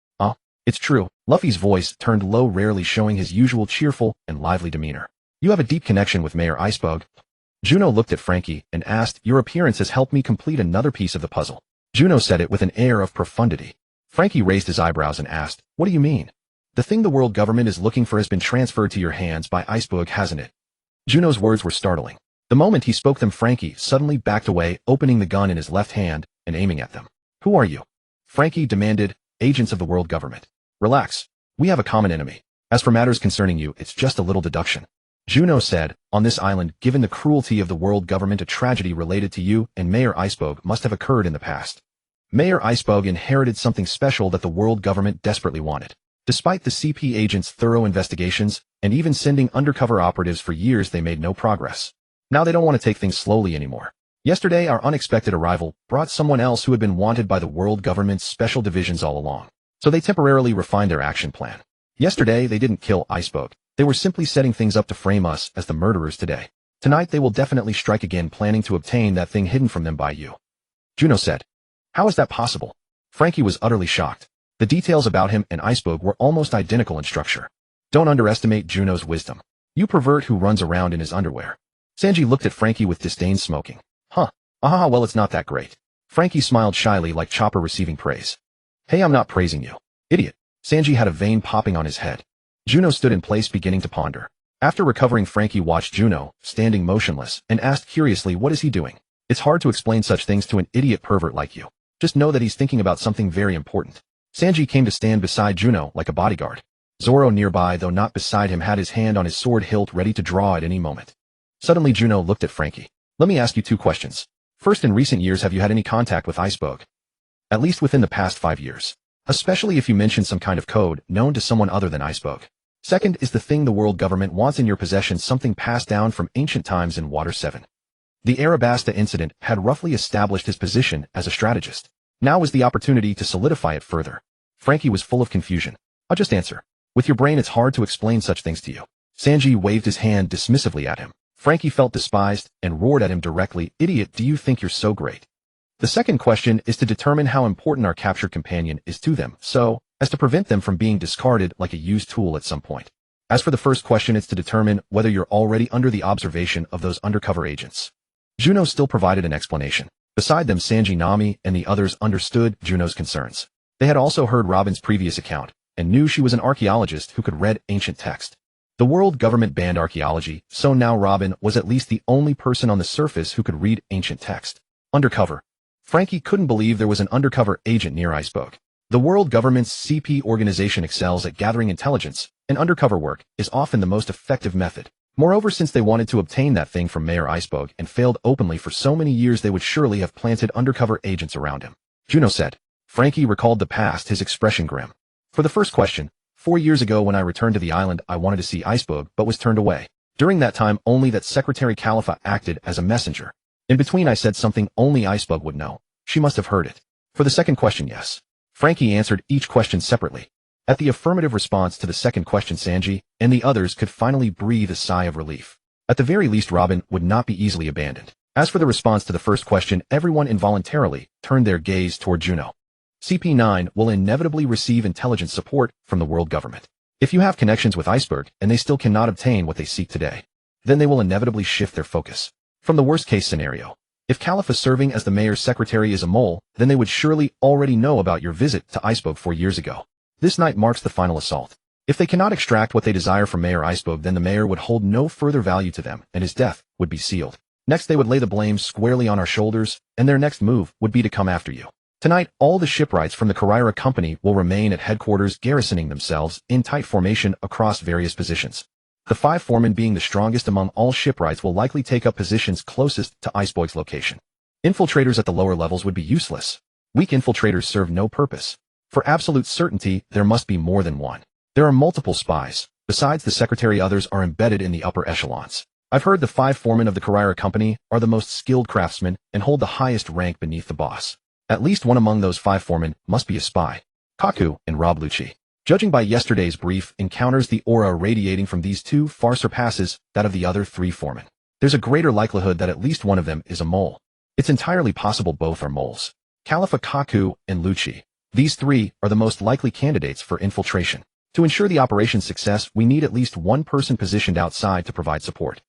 It's true. Luffy's voice turned low, rarely showing his usual cheerful and lively demeanor. You have a deep connection with Mayor Icebug. Juno looked at Frankie and asked, your appearance has helped me complete another piece of the puzzle. Juno said it with an air of profundity. Frankie raised his eyebrows and asked, what do you mean? The thing the world government is looking for has been transferred to your hands by Icebug, hasn't it? Juno's words were startling. The moment he spoke them, Frankie suddenly backed away, opening the gun in his left hand and aiming at them. Who are you? Frankie demanded. Agents of the world government. Relax. We have a common enemy. As for matters concerning you, it's just a little deduction. Juno said, on this island, given the cruelty of the world government, a tragedy related to you and Mayor Icebug must have occurred in the past. Mayor Icebug inherited something special that the world government desperately wanted. Despite the CP agents' thorough investigations and even sending undercover operatives for years, they made no progress. Now they don't want to take things slowly anymore. Yesterday, our unexpected arrival brought someone else who had been wanted by the world government's special divisions all along. So they temporarily refined their action plan. Yesterday, they didn't kill Icebug. They were simply setting things up to frame us as the murderers today. Tonight, they will definitely strike again, planning to obtain that thing hidden from them by you. Juno said. How is that possible? Frankie was utterly shocked. The details about him and Icebug were almost identical in structure. Don't underestimate Juno's wisdom. You pervert who runs around in his underwear. Sanji looked at Frankie with disdain, smoking. Well, it's not that great. Frankie smiled shyly, like Chopper receiving praise. Hey, I'm not praising you. Idiot. Sanji had a vein popping on his head. Juno stood in place, beginning to ponder. After recovering, Frankie watched Juno, standing motionless, and asked curiously, what is he doing? It's hard to explain such things to an idiot pervert like you. Just know that he's thinking about something very important. Sanji came to stand beside Juno like a bodyguard. Zoro, nearby, though not beside him, had his hand on his sword hilt, ready to draw at any moment. Suddenly, Juno looked at Frankie. Let me ask you 2 questions. First, in recent years, have you had any contact with Icebug? At least within the past 5 years. Especially if you mention some kind of code known to someone other than Icebug. Second, is the thing the world government wants in your possession something passed down from ancient times in Water 7? The Arabasta incident had roughly established his position as a strategist. Now was the opportunity to solidify it further. Frankie was full of confusion. I'll just answer. With your brain, it's hard to explain such things to you. Sanji waved his hand dismissively at him. Frankie felt despised and roared at him directly, Idiot, do you think you're so great? The second question is to determine how important our captured companion is to them, so as to prevent them from being discarded like a used tool at some point. As for the first question, it's to determine whether you're already under the observation of those undercover agents. Juno still provided an explanation. Beside them, Sanji, Nami, and the others understood Juno's concerns. They had also heard Robin's previous account and knew she was an archaeologist who could read ancient text. The world government banned archaeology, so now Robin was at least the only person on the surface who could read ancient text. Undercover. Frankie couldn't believe there was an undercover agent near Icebug. The world government's CP organization excels at gathering intelligence, and undercover work is often the most effective method. Moreover, since they wanted to obtain that thing from Mayor Icebug and failed openly for so many years, they would surely have planted undercover agents around him. Juno said. Frankie recalled the past, his expression grim. For the first question, 4 years ago when I returned to the island, I wanted to see Icebug but was turned away. During that time, only that Secretary Khalifa acted as a messenger. In between, I said something only Icebug would know. She must have heard it. For the second question, yes. Frankie answered each question separately. At the affirmative response to the second question, Sanji and the others could finally breathe a sigh of relief. At the very least, Robin would not be easily abandoned. As for the response to the first question, everyone involuntarily turned their gaze toward Juno. CP9 will inevitably receive intelligence support from the world government. If you have connections with Icebug and they still cannot obtain what they seek today, then they will inevitably shift their focus. From the worst-case scenario, if Khalifa serving as the mayor's secretary is a mole, then they would surely already know about your visit to Icebug 4 years ago. This night marks the final assault. If they cannot extract what they desire from Mayor Icebug, then the mayor would hold no further value to them, and his death would be sealed. Next, they would lay the blame squarely on our shoulders, and their next move would be to come after you. Tonight, all the shipwrights from the Karaira Company will remain at headquarters, garrisoning themselves in tight formation across various positions. The 5 foremen, being the strongest among all shipwrights, will likely take up positions closest to Icebug's location. Infiltrators at the lower levels would be useless. Weak infiltrators serve no purpose. For absolute certainty, there must be more than one. There are multiple spies. Besides the secretary, others are embedded in the upper echelons. I've heard the 5 foremen of the Karaira Company are the most skilled craftsmen and hold the highest rank beneath the boss. At least one among those 5 foremen must be a spy. Kaku and Rob Lucci. Judging by yesterday's brief encounters, the aura radiating from these 2 far surpasses that of the other 3 foremen. There's a greater likelihood that at least one of them is a mole. It's entirely possible both are moles. Khalifa, Kaku, and Lucci. These 3 are the most likely candidates for infiltration. To ensure the operation's success, we need at least one person positioned outside to provide support.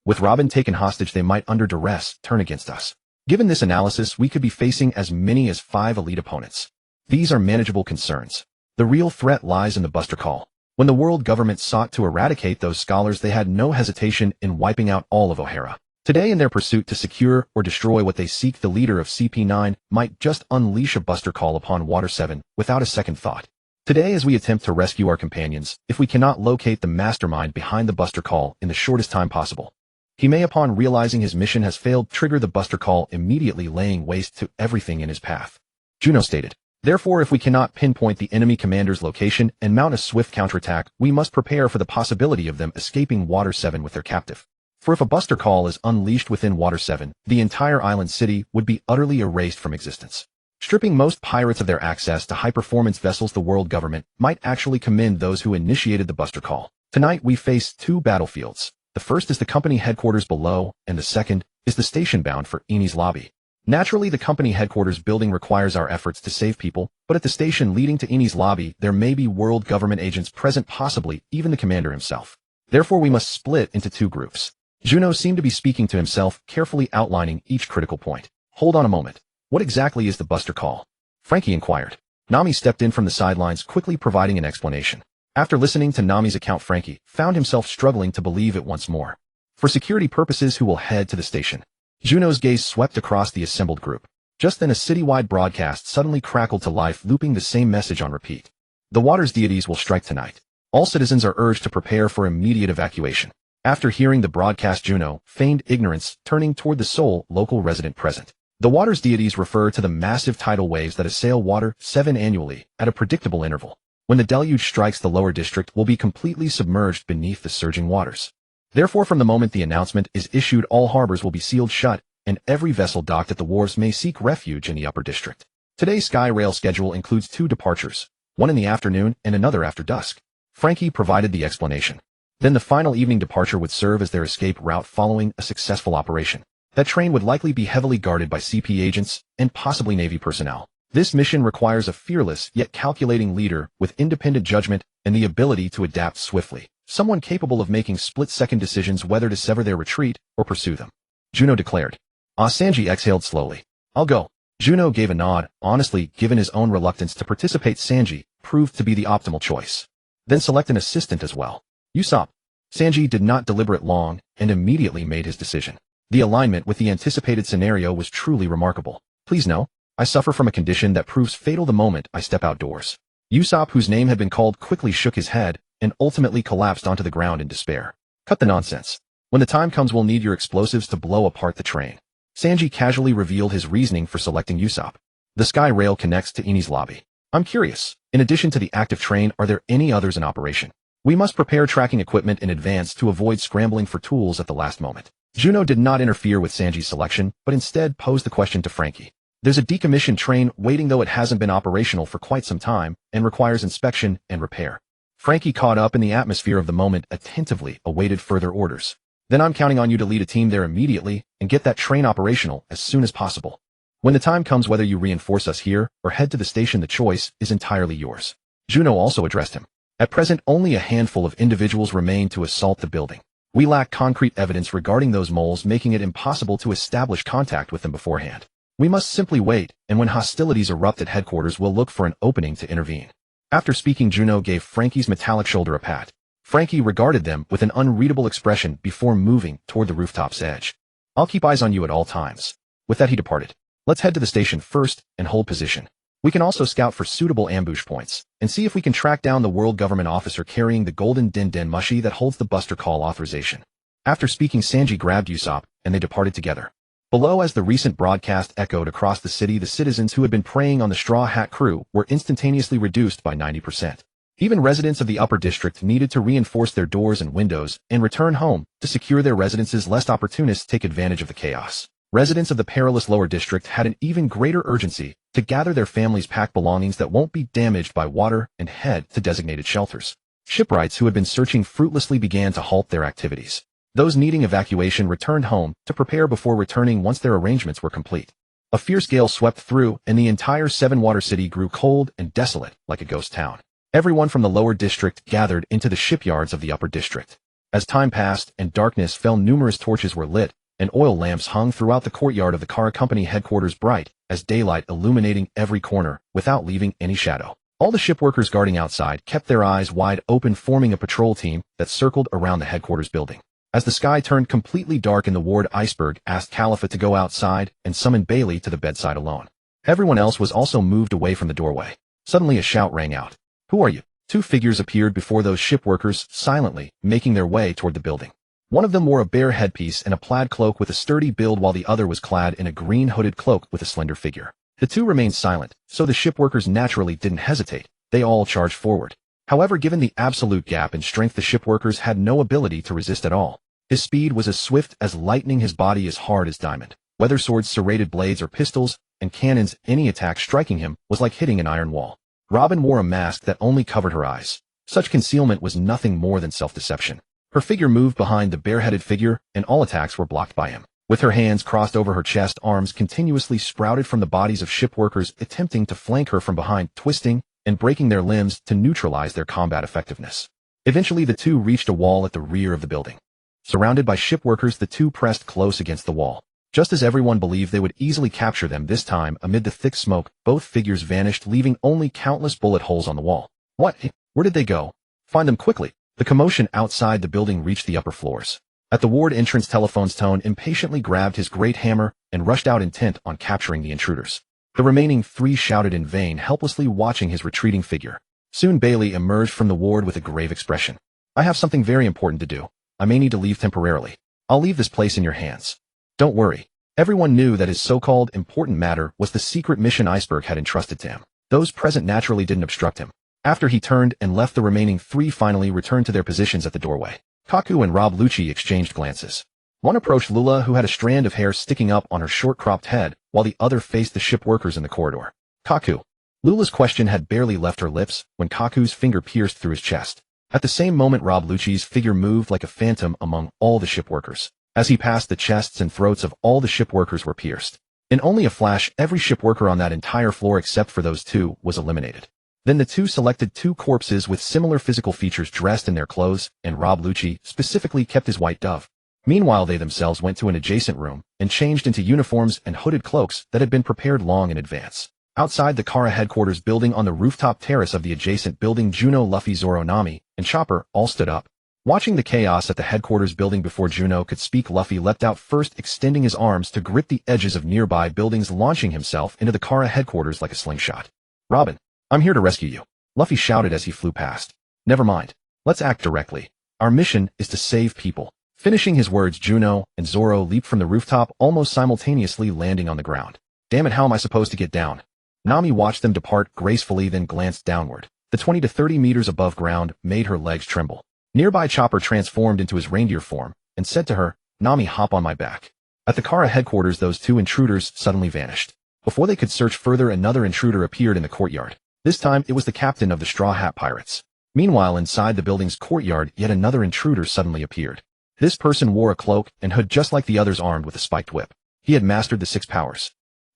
With Robin taken hostage, they might, under duress, turn against us. Given this analysis, we could be facing as many as 5 elite opponents. These are manageable concerns. The real threat lies in the Buster Call. When the world government sought to eradicate those scholars, they had no hesitation in wiping out all of O'Hara. Today, in their pursuit to secure or destroy what they seek, the leader of CP9 might just unleash a Buster Call upon Water 7 without a second thought. Today, as we attempt to rescue our companions, if we cannot locate the mastermind behind the Buster Call in the shortest time possible, he may, upon realizing his mission has failed, trigger the Buster Call, immediately laying waste to everything in his path. Juno stated. Therefore, if we cannot pinpoint the enemy commander's location and mount a swift counterattack, we must prepare for the possibility of them escaping Water 7 with their captive. For if a Buster Call is unleashed within Water 7, the entire island city would be utterly erased from existence. Stripping most pirates of their access to high-performance vessels, the world government might actually commend those who initiated the Buster Call. Tonight, we face 2 battlefields. The first is the company headquarters below, and the second is the station bound for Eni's lobby. Naturally, the company headquarters building requires our efforts to save people, but at the station leading to Eni's lobby, there may be world government agents present, possibly even the commander himself. Therefore, we must split into 2 groups. Juno seemed to be speaking to himself, carefully outlining each critical point. Hold on a moment. What exactly is the Buster Call? Frankie inquired. Nami stepped in from the sidelines, quickly providing an explanation. After listening to Nami's account, Frankie found himself struggling to believe it once more. For security purposes, who will head to the station? Juno's gaze swept across the assembled group. Just then, a citywide broadcast suddenly crackled to life, looping the same message on repeat. The water's deities will strike tonight. All citizens are urged to prepare for immediate evacuation. After hearing the broadcast, Juno feigned ignorance, turning toward the sole local resident present. The water's deities refer to the massive tidal waves that assail Water 7 annually at a predictable interval. When the deluge strikes, the lower district will be completely submerged beneath the surging waters. Therefore, from the moment the announcement is issued, all harbors will be sealed shut, and every vessel docked at the wharves may seek refuge in the upper district. Today's Sky Rail schedule includes 2 departures, one in the afternoon and another after dusk. Frankie provided the explanation. Then the final evening departure would serve as their escape route following a successful operation. That train would likely be heavily guarded by CP agents and possibly Navy personnel. This mission requires a fearless yet calculating leader with independent judgment and the ability to adapt swiftly. Someone capable of making split-second decisions whether to sever their retreat or pursue them. Juno declared. Sanji exhaled slowly. I'll go. Juno gave a nod. Honestly, given his own reluctance to participate, Sanji proved to be the optimal choice. Then select an assistant as well. Usopp. Sanji did not deliberate long and immediately made his decision. The alignment with the anticipated scenario was truly remarkable. Please know, I suffer from a condition that proves fatal the moment I step outdoors. Usopp, whose name had been called, quickly shook his head and ultimately collapsed onto the ground in despair. Cut the nonsense. When the time comes, we'll need your explosives to blow apart the train. Sanji casually revealed his reasoning for selecting Usopp. The Sky Rail connects to Eni's lobby. I'm curious, in addition to the active train, are there any others in operation? We must prepare tracking equipment in advance to avoid scrambling for tools at the last moment. Juno did not interfere with Sanji's selection, but instead posed the question to Frankie. There's a decommissioned train waiting, though it hasn't been operational for quite some time and requires inspection and repair. Frankie, caught up in the atmosphere of the moment, attentively awaited further orders. Then I'm counting on you to lead a team there immediately and get that train operational as soon as possible. When the time comes, whether you reinforce us here or head to the station, the choice is entirely yours. Juno also addressed him. At present, only a handful of individuals remain to assault the building. We lack concrete evidence regarding those moles, making it impossible to establish contact with them beforehand. We must simply wait, and when hostilities erupt at headquarters, we'll look for an opening to intervene. After speaking, Juno gave Frankie's metallic shoulder a pat. Frankie regarded them with an unreadable expression before moving toward the rooftop's edge. I'll keep eyes on you at all times. With that, he departed. Let's head to the station first and hold position. We can also scout for suitable ambush points and see if we can track down the world government officer carrying the golden din mushi that holds the Buster Call authorization. After speaking, Sanji grabbed Usopp and they departed together. Below, as the recent broadcast echoed across the city, the citizens who had been preying on the Straw Hat crew were instantaneously reduced by 90%. Even residents of the upper district needed to reinforce their doors and windows and return home to secure their residences lest opportunists take advantage of the chaos. Residents of the perilous lower district had an even greater urgency to gather their family's packed belongings that won't be damaged by water and head to designated shelters. Shipwrights who had been searching fruitlessly began to halt their activities. Those needing evacuation returned home to prepare before returning once their arrangements were complete. A fierce gale swept through, and the entire seven-water city grew cold and desolate like a ghost town. Everyone from the lower district gathered into the shipyards of the upper district. As time passed and darkness fell, numerous torches were lit, and oil lamps hung throughout the courtyard of the car company headquarters, bright as daylight, illuminating every corner without leaving any shadow. All the shipworkers guarding outside kept their eyes wide open, forming a patrol team that circled around the headquarters building. As the sky turned completely dark in the ward, Iceberg asked Khalifa to go outside and summon Bailey to the bedside alone. Everyone else was also moved away from the doorway. Suddenly a shout rang out. "Who are you?" Two figures appeared before those shipworkers, silently making their way toward the building. One of them wore a bear headpiece and a plaid cloak with a sturdy build, while the other was clad in a green hooded cloak with a slender figure. The two remained silent, so the shipworkers naturally didn't hesitate. They all charged forward. However, given the absolute gap in strength, the shipworkers had no ability to resist at all. His speed was as swift as lightning, his body as hard as diamond. Whether swords, serrated blades, or pistols and cannons, any attack striking him was like hitting an iron wall. Robin wore a mask that only covered her eyes. Such concealment was nothing more than self-deception. Her figure moved behind the bareheaded figure, and all attacks were blocked by him. With her hands crossed over her chest, arms continuously sprouted from the bodies of shipworkers attempting to flank her from behind, twisting and breaking their limbs to neutralize their combat effectiveness. Eventually, the two reached a wall at the rear of the building. Surrounded by shipworkers, the two pressed close against the wall. Just as everyone believed they would easily capture them, this time, amid the thick smoke, both figures vanished, leaving only countless bullet holes on the wall. What? Where did they go? Find them quickly. The commotion outside the building reached the upper floors. At the ward entrance, Telephone's Tone impatiently grabbed his great hammer and rushed out, intent on capturing the intruders. The remaining three shouted in vain, helplessly watching his retreating figure. Soon Bailey emerged from the ward with a grave expression. "I have something very important to do. I may need to leave temporarily. I'll leave this place in your hands." "Don't worry." Everyone knew that his so-called important matter was the secret mission Iceberg had entrusted to him. Those present naturally didn't obstruct him. After he turned and left, the remaining three finally returned to their positions at the doorway. Kaku and Rob Lucci exchanged glances. One approached Lula, who had a strand of hair sticking up on her short-cropped head, while the other faced the shipworkers in the corridor. "Kaku." Lula's question had barely left her lips when Kaku's finger pierced through his chest. At the same moment, Rob Lucci's figure moved like a phantom among all the shipworkers. As he passed, the chests and throats of all the shipworkers were pierced. In only a flash, every shipworker on that entire floor except for those two was eliminated. Then the two selected two corpses with similar physical features dressed in their clothes, and Rob Lucci specifically kept his white dove. Meanwhile, they themselves went to an adjacent room and changed into uniforms and hooded cloaks that had been prepared long in advance. Outside the Kara headquarters building, on the rooftop terrace of the adjacent building, Juno, Luffy, Zoro, Nami, and Chopper all stood up. Watching the chaos at the headquarters building before Juno could speak, Luffy leapt out first, extending his arms to grip the edges of nearby buildings, launching himself into the Kara headquarters like a slingshot. "Robin, I'm here to rescue you," Luffy shouted as he flew past. "Never mind. Let's act directly. Our mission is to save people." Finishing his words, Juno and Zoro leaped from the rooftop, almost simultaneously landing on the ground. "Damn it, how am I supposed to get down?" Nami watched them depart gracefully, then glanced downward. The 20 to 30 meters above ground made her legs tremble. Nearby, Chopper transformed into his reindeer form and said to her, "Nami, hop on my back." At the Kara headquarters, those two intruders suddenly vanished. Before they could search further, another intruder appeared in the courtyard. This time, it was the captain of the Straw Hat Pirates. Meanwhile, inside the building's courtyard, yet another intruder suddenly appeared. This person wore a cloak and hood just like the others, armed with a spiked whip. He had mastered the 6 powers.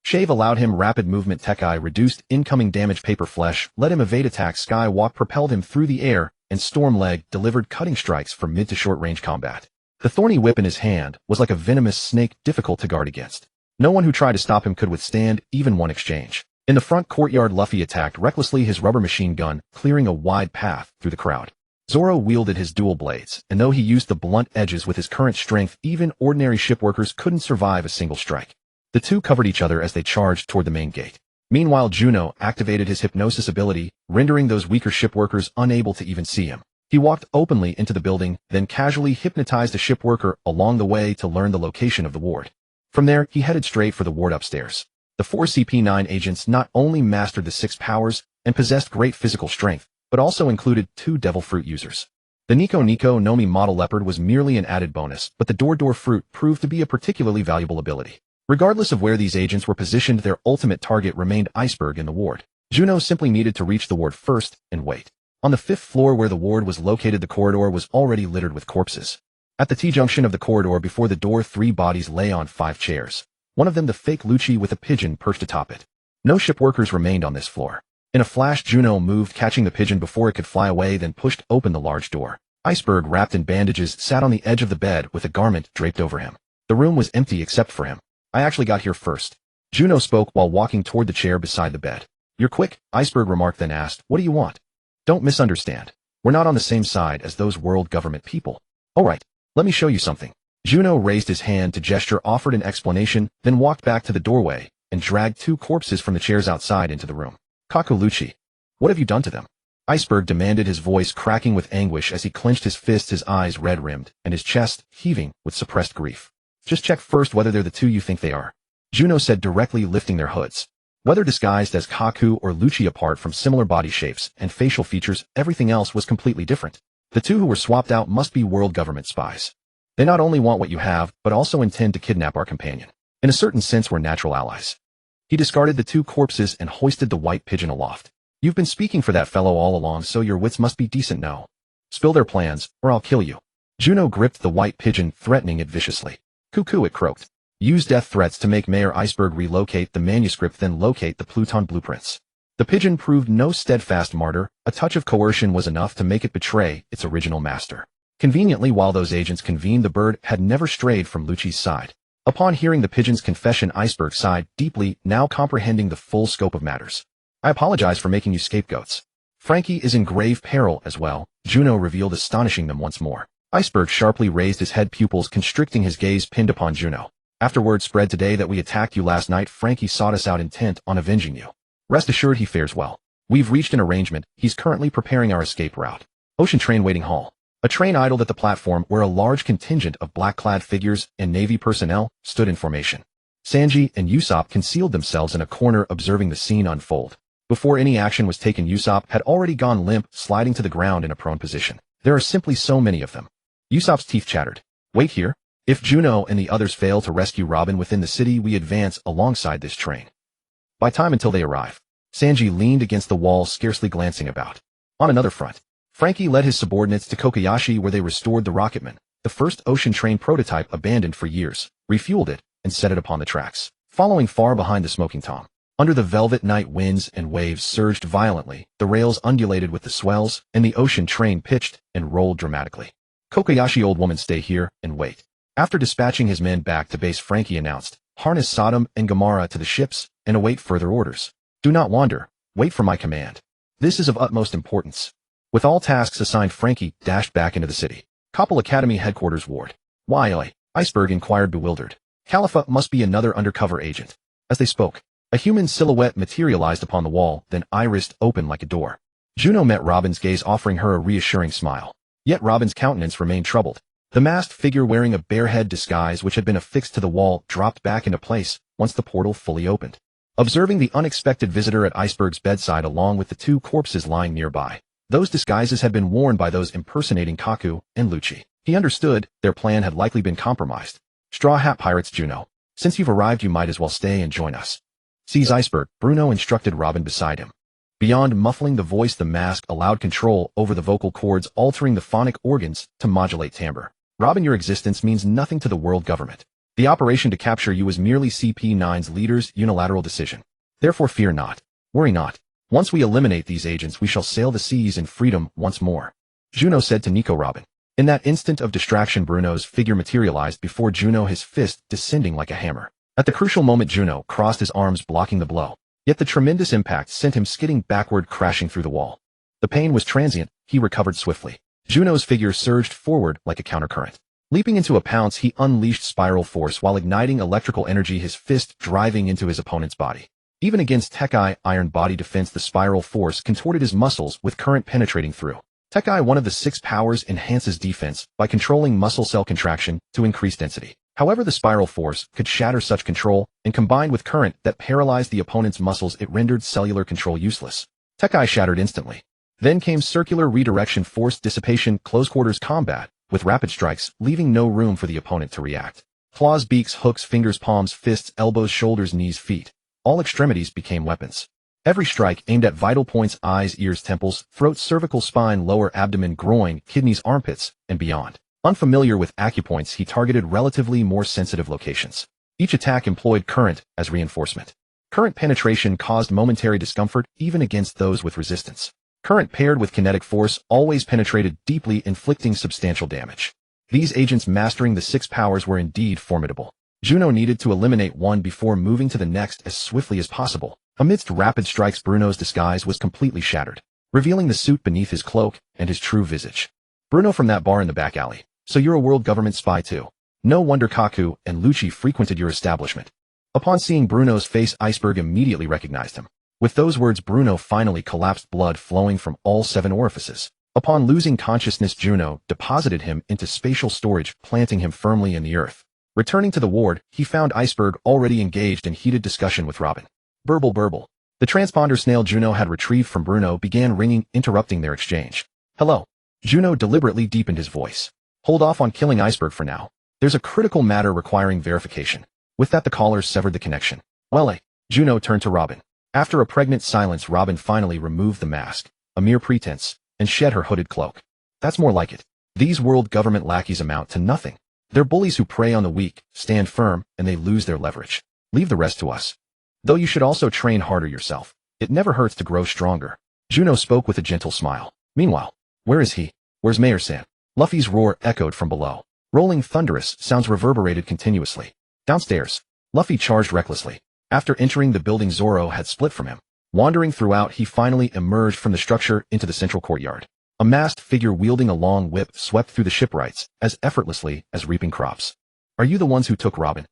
Shave allowed him rapid movement, Tech Eye reduced incoming damage, Paper Flesh let him evade attacks, Skywalk propelled him through the air, and Storm Leg delivered cutting strikes for mid to short range combat. The thorny whip in his hand was like a venomous snake, difficult to guard against. No one who tried to stop him could withstand even one exchange. In the front courtyard, Luffy attacked recklessly, his rubber machine gun clearing a wide path through the crowd. Zoro wielded his dual blades, and though he used the blunt edges with his current strength, even ordinary shipworkers couldn't survive a single strike. The two covered each other as they charged toward the main gate. Meanwhile, Juno activated his hypnosis ability, rendering those weaker shipworkers unable to even see him. He walked openly into the building, then casually hypnotized a shipworker along the way to learn the location of the ward. From there, he headed straight for the ward upstairs. The 4 CP9 agents not only mastered the 6 powers and possessed great physical strength, but also included 2 devil fruit users. The Nico Nomi model leopard was merely an added bonus, but the Door Fruit proved to be a particularly valuable ability. Regardless of where these agents were positioned, their ultimate target remained Iceberg in the ward. Juno simply needed to reach the ward first and wait. On the 5th floor where the ward was located, the corridor was already littered with corpses. At the T-junction of the corridor before the door, 3 bodies lay on 5 chairs. One of them the fake Lucci with a pigeon perched atop it. No ship workers remained on this floor. In a flash, Juno moved, catching the pigeon before it could fly away, then pushed open the large door. Iceberg, wrapped in bandages, sat on the edge of the bed with a garment draped over him. The room was empty except for him. I actually got here first. Juno spoke while walking toward the chair beside the bed. You're quick, Iceberg remarked, then asked, what do you want? Don't misunderstand. We're not on the same side as those world government people. Alright, let me show you something. Juno raised his hand to gesture, offered an explanation, then walked back to the doorway and dragged 2 corpses from the chairs outside into the room. Kaku Lucci, what have you done to them? Iceberg demanded, his voice cracking with anguish as he clenched his fists, his eyes red-rimmed, and his chest heaving with suppressed grief. Just check first whether they're the 2 you think they are, Juno said, directly lifting their hoods. Whether disguised as Kaku or Lucci, apart from similar body shapes and facial features, everything else was completely different. The 2 who were swapped out must be world government spies. They not only want what you have, but also intend to kidnap our companion. In a certain sense, we're natural allies. He discarded the 2 corpses and hoisted the white pigeon aloft. You've been speaking for that fellow all along, so your wits must be decent now. Spill their plans, or I'll kill you. Juno gripped the white pigeon, threatening it viciously. Cuckoo, it croaked. Use death threats to make Mayor Iceberg relocate the manuscript, then locate the Pluton blueprints. The pigeon proved no steadfast martyr. A touch of coercion was enough to make it betray its original master. Conveniently, while those agents convened, the bird had never strayed from Lucci's side. Upon hearing the pigeon's confession, Iceberg sighed deeply, now comprehending the full scope of matters. I apologize for making you scapegoats. Frankie is in grave peril as well, Juno revealed, astonishing them once more. Iceberg sharply raised his head, pupils constricting, his gaze pinned upon Juno. After word spread today that we attacked you last night, Frankie sought us out, intent on avenging you. Rest assured he fares well. We've reached an arrangement. He's currently preparing our escape route. Ocean train waiting hall. A train idled at the platform where a large contingent of black-clad figures and Navy personnel stood in formation. Sanji and Usopp concealed themselves in a corner, observing the scene unfold. Before any action was taken, Usopp had already gone limp, sliding to the ground in a prone position. There are simply so many of them. Usopp's teeth chattered. Wait here. If Juno and the others fail to rescue Robin within the city, we advance alongside this train. By time until they arrive. Sanji leaned against the wall, scarcely glancing about. On another front, Frankie led his subordinates to Kokoyashi, where they restored the Rocketman, the first ocean train prototype abandoned for years, refueled it, and set it upon the tracks, following far behind the smoking tom. Under the velvet night, winds and waves surged violently, the rails undulated with the swells, and the ocean train pitched and rolled dramatically. Kokoyashi, old woman, stay here and wait. After dispatching his men back to base, Frankie announced, harness Sodom and Gomorrah to the ships and await further orders. Do not wander, wait for my command. This is of utmost importance. With all tasks assigned, Frankie dashed back into the city. Koppel Academy headquarters ward. Why, Iceberg inquired, bewildered. Khalifa must be another undercover agent. As they spoke, a human silhouette materialized upon the wall, then irised open like a door. Juno met Robin's gaze, offering her a reassuring smile. Yet Robin's countenance remained troubled. The masked figure wearing a barehead disguise which had been affixed to the wall dropped back into place once the portal fully opened. Observing the unexpected visitor at Iceberg's bedside along with the 2 corpses lying nearby, those disguises had been worn by those impersonating Kaku and Lucci. He understood their plan had likely been compromised. Straw Hat Pirates, Juno. Since you've arrived, you might as well stay and join us. Seize Iceberg, Bruno instructed Robin beside him. Beyond muffling the voice, the mask allowed control over the vocal cords, altering the phonic organs to modulate timbre. Robin, your existence means nothing to the world government. The operation to capture you was merely CP9's leader's unilateral decision. Therefore fear not. Worry not. Once we eliminate these agents, we shall sail the seas in freedom once more. Juno said to Nico Robin. In that instant of distraction, Bruno's figure materialized before Juno, his fist descending like a hammer. At the crucial moment, Juno crossed his arms, blocking the blow. Yet the tremendous impact sent him skidding backward, crashing through the wall. The pain was transient. He recovered swiftly. Juno's figure surged forward like a countercurrent. Leaping into a pounce, he unleashed spiral force while igniting electrical energy, his fist driving into his opponent's body. Even against Tekai iron body defense, the spiral force contorted his muscles with current penetrating through. Tekai, one of the 6 powers, enhances defense by controlling muscle cell contraction to increase density. However, the spiral force could shatter such control, and combined with current that paralyzed the opponent's muscles, it rendered cellular control useless. Tekai shattered instantly. Then came circular redirection, force dissipation, close quarters combat, with rapid strikes, leaving no room for the opponent to react. Claws, beaks, hooks, fingers, palms, fists, elbows, shoulders, knees, feet. All extremities became weapons. Every strike aimed at vital points: eyes, ears, temples, throat, cervical spine, lower abdomen, groin, kidneys, armpits, and beyond. Unfamiliar with acupoints, he targeted relatively more sensitive locations. Each attack employed current as reinforcement. Current penetration caused momentary discomfort even against those with resistance. Current paired with kinetic force always penetrated deeply, inflicting substantial damage. These agents mastering the 6 powers were indeed formidable. Juno needed to eliminate one before moving to the next as swiftly as possible. Amidst rapid strikes, Bruno's disguise was completely shattered, revealing the suit beneath his cloak and his true visage. Bruno from that bar in the back alley. So you're a world government spy too. No wonder Kaku and Lucci frequented your establishment. Upon seeing Bruno's face, Iceberg immediately recognized him. With those words, Bruno finally collapsed, blood flowing from all 7 orifices. Upon losing consciousness, Juno deposited him into spatial storage, planting him firmly in the earth. Returning to the ward, he found Iceberg already engaged in heated discussion with Robin. Burble, burble. The transponder snail Juno had retrieved from Bruno began ringing, interrupting their exchange. Hello. Juno deliberately deepened his voice. Hold off on killing Iceberg for now. There's a critical matter requiring verification. With that, the caller severed the connection. Well, Juno turned to Robin. After a pregnant silence, Robin finally removed the mask, a mere pretense, and shed her hooded cloak. That's more like it. These world government lackeys amount to nothing. They're bullies who prey on the weak, stand firm, and they lose their leverage. Leave the rest to us. Though you should also train harder yourself. It never hurts to grow stronger. Juno spoke with a gentle smile. Meanwhile, where is he? Where's Mayor-san? Luffy's roar echoed from below. Rolling thunderous sounds reverberated continuously. Downstairs, Luffy charged recklessly. After entering the building, Zoro had split from him. Wandering throughout, he finally emerged from the structure into the central courtyard. A masked figure wielding a long whip swept through the shipwrights as effortlessly as reaping crops. Are you the ones who took Robin?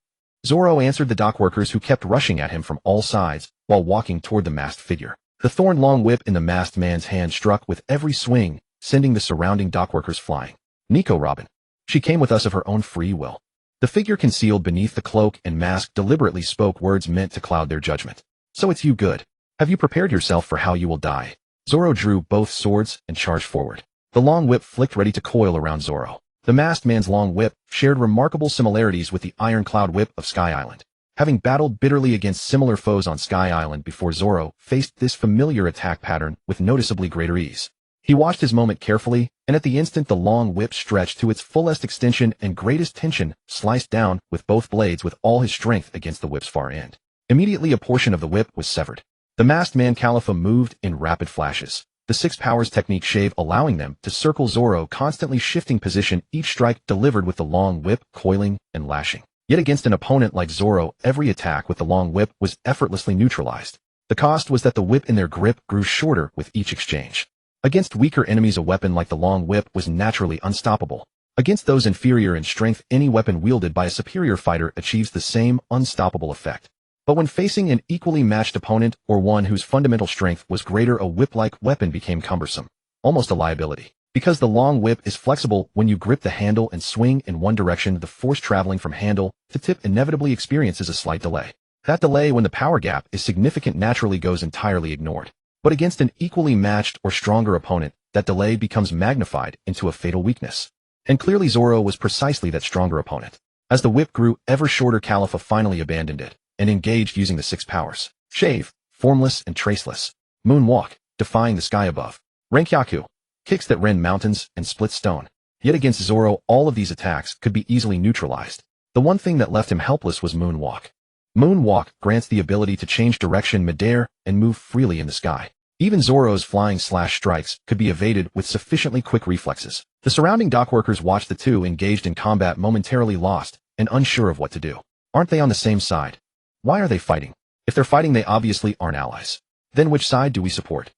Zoro answered the dockworkers who kept rushing at him from all sides while walking toward the masked figure. The thorn-long whip in the masked man's hand struck with every swing, sending the surrounding dockworkers flying. Nico Robin. She came with us of her own free will. The figure concealed beneath the cloak and mask deliberately spoke words meant to cloud their judgment. So it's you, good. Have you prepared yourself for how you will die? Zoro drew both swords and charged forward. The long whip flicked, ready to coil around Zoro. The masked man's long whip shared remarkable similarities with the iron-cloud whip of Sky Island. Having battled bitterly against similar foes on Sky Island before, Zoro faced this familiar attack pattern with noticeably greater ease. He watched his moment carefully, and at the instant the long whip stretched to its fullest extension and greatest tension, sliced down with both blades with all his strength against the whip's far end. Immediately a portion of the whip was severed. The masked man Califa moved in rapid flashes. The 6 powers technique shave allowing them to circle Zoro, constantly shifting position, each strike delivered with the long whip coiling and lashing. Yet against an opponent like Zoro, every attack with the long whip was effortlessly neutralized. The cost was that the whip in their grip grew shorter with each exchange. Against weaker enemies, a weapon like the long whip was naturally unstoppable. Against those inferior in strength, any weapon wielded by a superior fighter achieves the same unstoppable effect. But when facing an equally matched opponent or one whose fundamental strength was greater, a whip-like weapon became cumbersome, almost a liability. Because the long whip is flexible, when you grip the handle and swing in one direction, the force traveling from handle to tip inevitably experiences a slight delay. That delay, when the power gap is significant, naturally goes entirely ignored. But against an equally matched or stronger opponent, that delay becomes magnified into a fatal weakness. And clearly Zoro was precisely that stronger opponent. As the whip grew ever shorter, Califa finally abandoned it and engaged using the 6 powers. Shave, formless and traceless. Moonwalk, defying the sky above. Renkyaku, kicks that rend mountains and split stone. Yet against Zoro, all of these attacks could be easily neutralized. The one thing that left him helpless was Moonwalk. Moonwalk grants the ability to change direction midair and move freely in the sky. Even Zoro's flying slash strikes could be evaded with sufficiently quick reflexes. The surrounding dockworkers watched the two engaged in combat, momentarily lost and unsure of what to do. Aren't they on the same side? Why are they fighting? If they're fighting, they obviously aren't allies. Then which side do we support?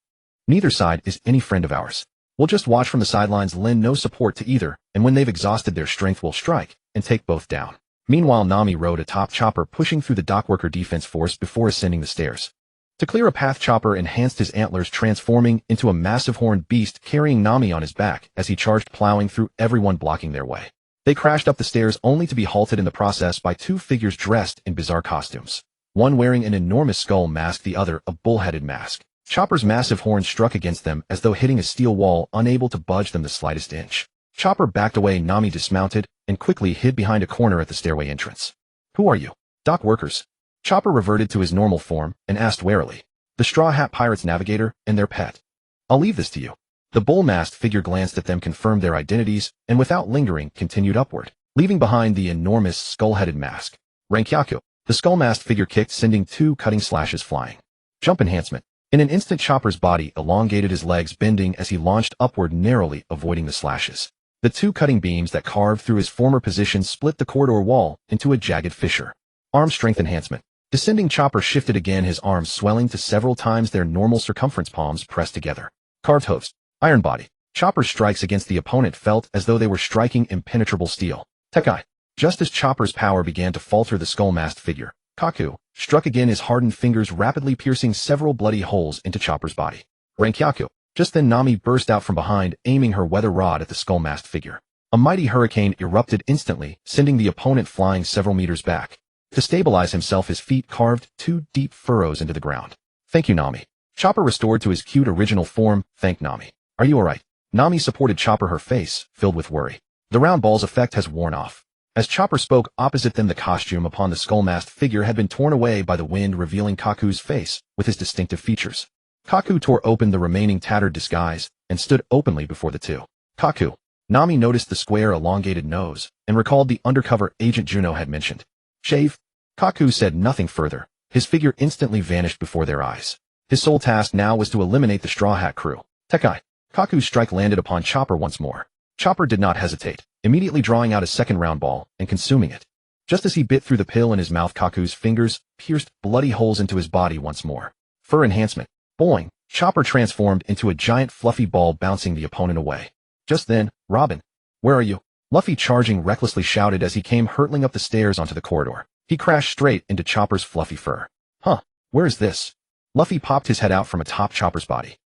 Neither side is any friend of ours. We'll just watch from the sidelines, lend no support to either, and when they've exhausted their strength, we'll strike and take both down. Meanwhile, Nami rode atop Chopper, pushing through the dockworker defense force before ascending the stairs. To clear a path, Chopper enhanced his antlers, transforming into a massive horned beast, carrying Nami on his back as he charged, plowing through everyone blocking their way. They crashed up the stairs, only to be halted in the process by 2 figures dressed in bizarre costumes. One wearing an enormous skull mask, the other a bull-headed mask. Chopper's massive horns struck against them as though hitting a steel wall, unable to budge them the slightest inch. Chopper backed away, Nami dismounted, and quickly hid behind a corner at the stairway entrance. Who are you? Dock workers. Chopper reverted to his normal form and asked warily. The Straw Hat Pirates navigator and their pet. I'll leave this to you. The bull-masked figure glanced at them, confirmed their identities, and without lingering continued upward, leaving behind the enormous skull-headed mask. Rankyaku. The skull-masked figure kicked, sending 2 cutting slashes flying. Jump enhancement. In an instant, Chopper's body elongated, his legs bending as he launched upward, narrowly avoiding the slashes. The 2 cutting beams that carved through his former position split the corridor wall into a jagged fissure. Arm strength enhancement. Descending, Chopper shifted again, his arms swelling to several times their normal circumference, palms pressed together. Carved hooves. Iron body. Chopper's strikes against the opponent felt as though they were striking impenetrable steel. Tekai. Just as Chopper's power began to falter, the skull-masked figure, Kaku, struck again, his hardened fingers rapidly piercing several bloody holes into Chopper's body. Rankyaku. Just then Nami burst out from behind, aiming her weather rod at the skull-masked figure. A mighty hurricane erupted instantly, sending the opponent flying several meters back. To stabilize himself, his feet carved 2 deep furrows into the ground. Thank you, Nami. Chopper restored to his cute original form. Thank Nami. Are you alright? Nami supported Chopper, her face filled with worry. The round ball's effect has worn off. As Chopper spoke, opposite them the costume upon the skull-masked figure had been torn away by the wind, revealing Kaku's face with his distinctive features. Kaku tore open the remaining tattered disguise and stood openly before the 2. Kaku. Nami noticed the square, elongated nose and recalled the undercover agent Juno had mentioned. Shave. Kaku said nothing further. His figure instantly vanished before their eyes. His sole task now was to eliminate the Straw Hat crew. Tekai. Kaku's strike landed upon Chopper once more. Chopper did not hesitate, immediately drawing out a second round ball and consuming it. Just as he bit through the pill in his mouth, Kaku's fingers pierced bloody holes into his body once more. Fur enhancement. Boing. Chopper transformed into a giant fluffy ball, bouncing the opponent away. Just then, Robin. Where are you? Luffy, charging recklessly, shouted as he came hurtling up the stairs onto the corridor. He crashed straight into Chopper's fluffy fur. Huh, where is this? Luffy popped his head out from atop Chopper's body.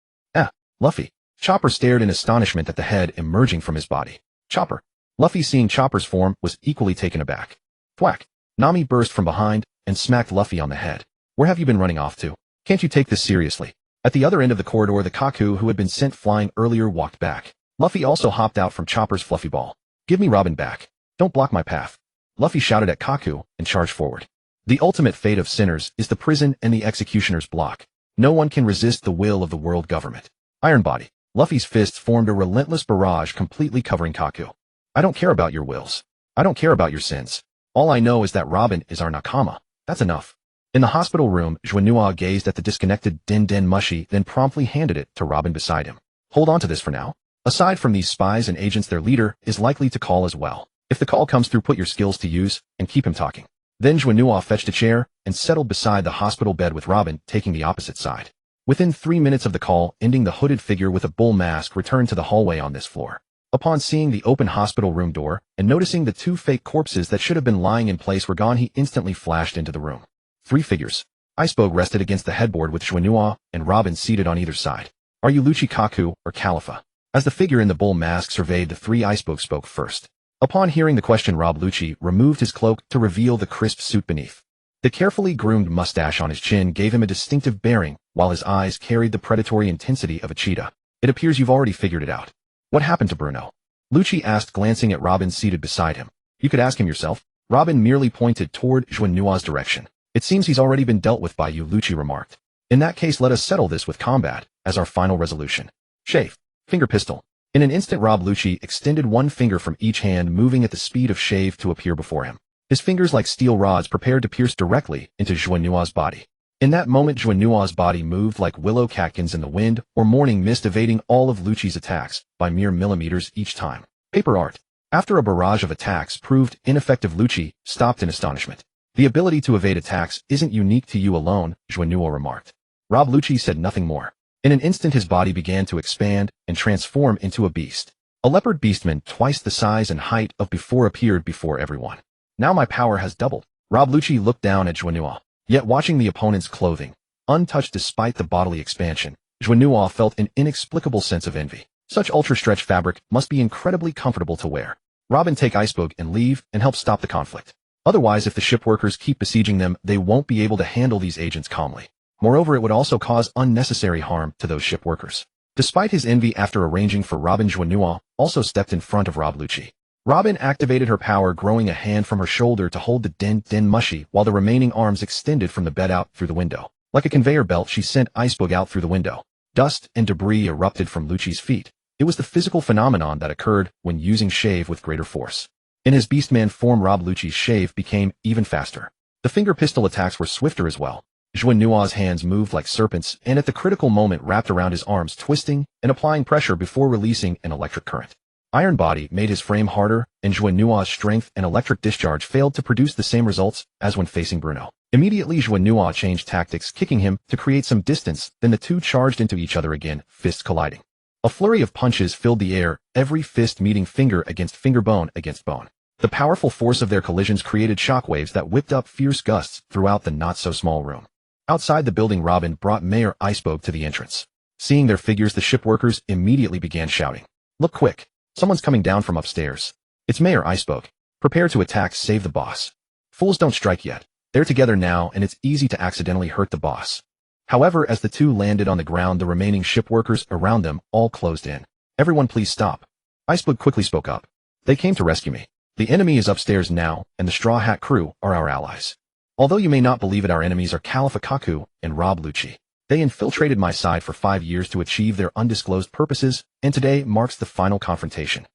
Luffy. Chopper stared in astonishment at the head emerging from his body. Chopper. Luffy, seeing Chopper's form, was equally taken aback. Thwack. Nami burst from behind and smacked Luffy on the head. Where have you been running off to? Can't you take this seriously? At the other end of the corridor, the Kaku who had been sent flying earlier walked back. Luffy also hopped out from Chopper's fluffy ball. Give me Robin back. Don't block my path. Luffy shouted at Kaku and charged forward. The ultimate fate of sinners is the prison and the executioner's block. No one can resist the will of the world government. Iron body. Luffy's fists formed a relentless barrage, completely covering Kaku. I don't care about your wills. I don't care about your sins. All I know is that Robin is our nakama. That's enough. In the hospital room, Juno gazed at the disconnected Den Den Mushi, then promptly handed it to Robin beside him. Hold on to this for now. Aside from these spies and agents, their leader is likely to call as well. If the call comes through, put your skills to use and keep him talking. Then Juno fetched a chair and settled beside the hospital bed, with Robin taking the opposite side. Within 3 minutes of the call ending, the hooded figure with a bull mask returned to the hallway on this floor. Upon seeing the open hospital room door and noticing the 2 fake corpses that should have been lying in place were gone, he instantly flashed into the room. 3 figures. Iceberg rested against the headboard with Juno and Robin seated on either side. Are you Lucci, Kaku, or Califa? As the figure in the bull mask surveyed the 3, Iceberg spoke first. Upon hearing the question, Rob Lucci removed his cloak to reveal the crisp suit beneath. The carefully groomed mustache on his chin gave him a distinctive bearing, while his eyes carried the predatory intensity of a cheetah. It appears you've already figured it out. What happened to Bruno? Lucci asked, glancing at Robin seated beside him. You could ask him yourself. Robin merely pointed toward Juno's direction. It seems he's already been dealt with by you, Lucci remarked. In that case, let us settle this with combat as our final resolution. Shave. Finger pistol. In an instant, Rob Lucci extended 1 finger from each hand, moving at the speed of Shave to appear before him. His fingers, like steel rods, prepared to pierce directly into Juno's body. In that moment, Juno's body moved like willow catkins in the wind or morning mist, evading all of Lucci's attacks by mere millimeters each time. Paper art. After a barrage of attacks proved ineffective, Lucci stopped in astonishment. The ability to evade attacks isn't unique to you alone, Juno remarked. Rob Lucci said nothing more. In an instant, his body began to expand and transform into a beast. A leopard beastman twice the size and height of before appeared before everyone. Now my power has doubled. Rob Lucci looked down at Juno. Yet watching the opponent's clothing, untouched despite the bodily expansion, Juno felt an inexplicable sense of envy. Such ultra-stretch fabric must be incredibly comfortable to wear. Robin, take Iceberg and leave and help stop the conflict. Otherwise, if the ship workers keep besieging them, they won't be able to handle these agents calmly. Moreover, it would also cause unnecessary harm to those ship workers. Despite his envy, after arranging for Robin, Juno also stepped in front of Rob Lucci. Robin activated her power, growing a hand from her shoulder to hold the den mushy, while the remaining arms extended from the bed out through the window. Like a conveyor belt, she sent Icebug out through the window. Dust and debris erupted from Lucci's feet. It was the physical phenomenon that occurred when using Shave with greater force. In his Beastman form, Rob Lucci's Shave became even faster. The finger pistol attacks were swifter as well. Juno's hands moved like serpents, and at the critical moment wrapped around his arms, twisting and applying pressure before releasing an electric current. Iron Body made his frame harder, and Juno's strength and electric discharge failed to produce the same results as when facing Bruno. Immediately, Juno changed tactics, kicking him to create some distance, then the two charged into each other again, fists colliding. A flurry of punches filled the air, every fist meeting finger against finger, bone against bone. The powerful force of their collisions created shockwaves that whipped up fierce gusts throughout the not-so-small room. Outside the building, Robin brought Mayor Icebug to the entrance. Seeing their figures, the shipworkers immediately began shouting, "Look quick! Someone's coming down from upstairs. It's Mayor Icebug. Prepare to attack, save the boss. Fools don't strike yet. They're together now, and it's easy to accidentally hurt the boss." However, as the two landed on the ground, the remaining shipworkers around them all closed in. "Everyone please stop." Icebug quickly spoke up. "They came to rescue me. The enemy is upstairs now, and the Straw Hat crew are our allies. Although you may not believe it, our enemies are Khalifa Kaku and Rob Lucci. They infiltrated my side for 5 years to achieve their undisclosed purposes, and today marks the final confrontation."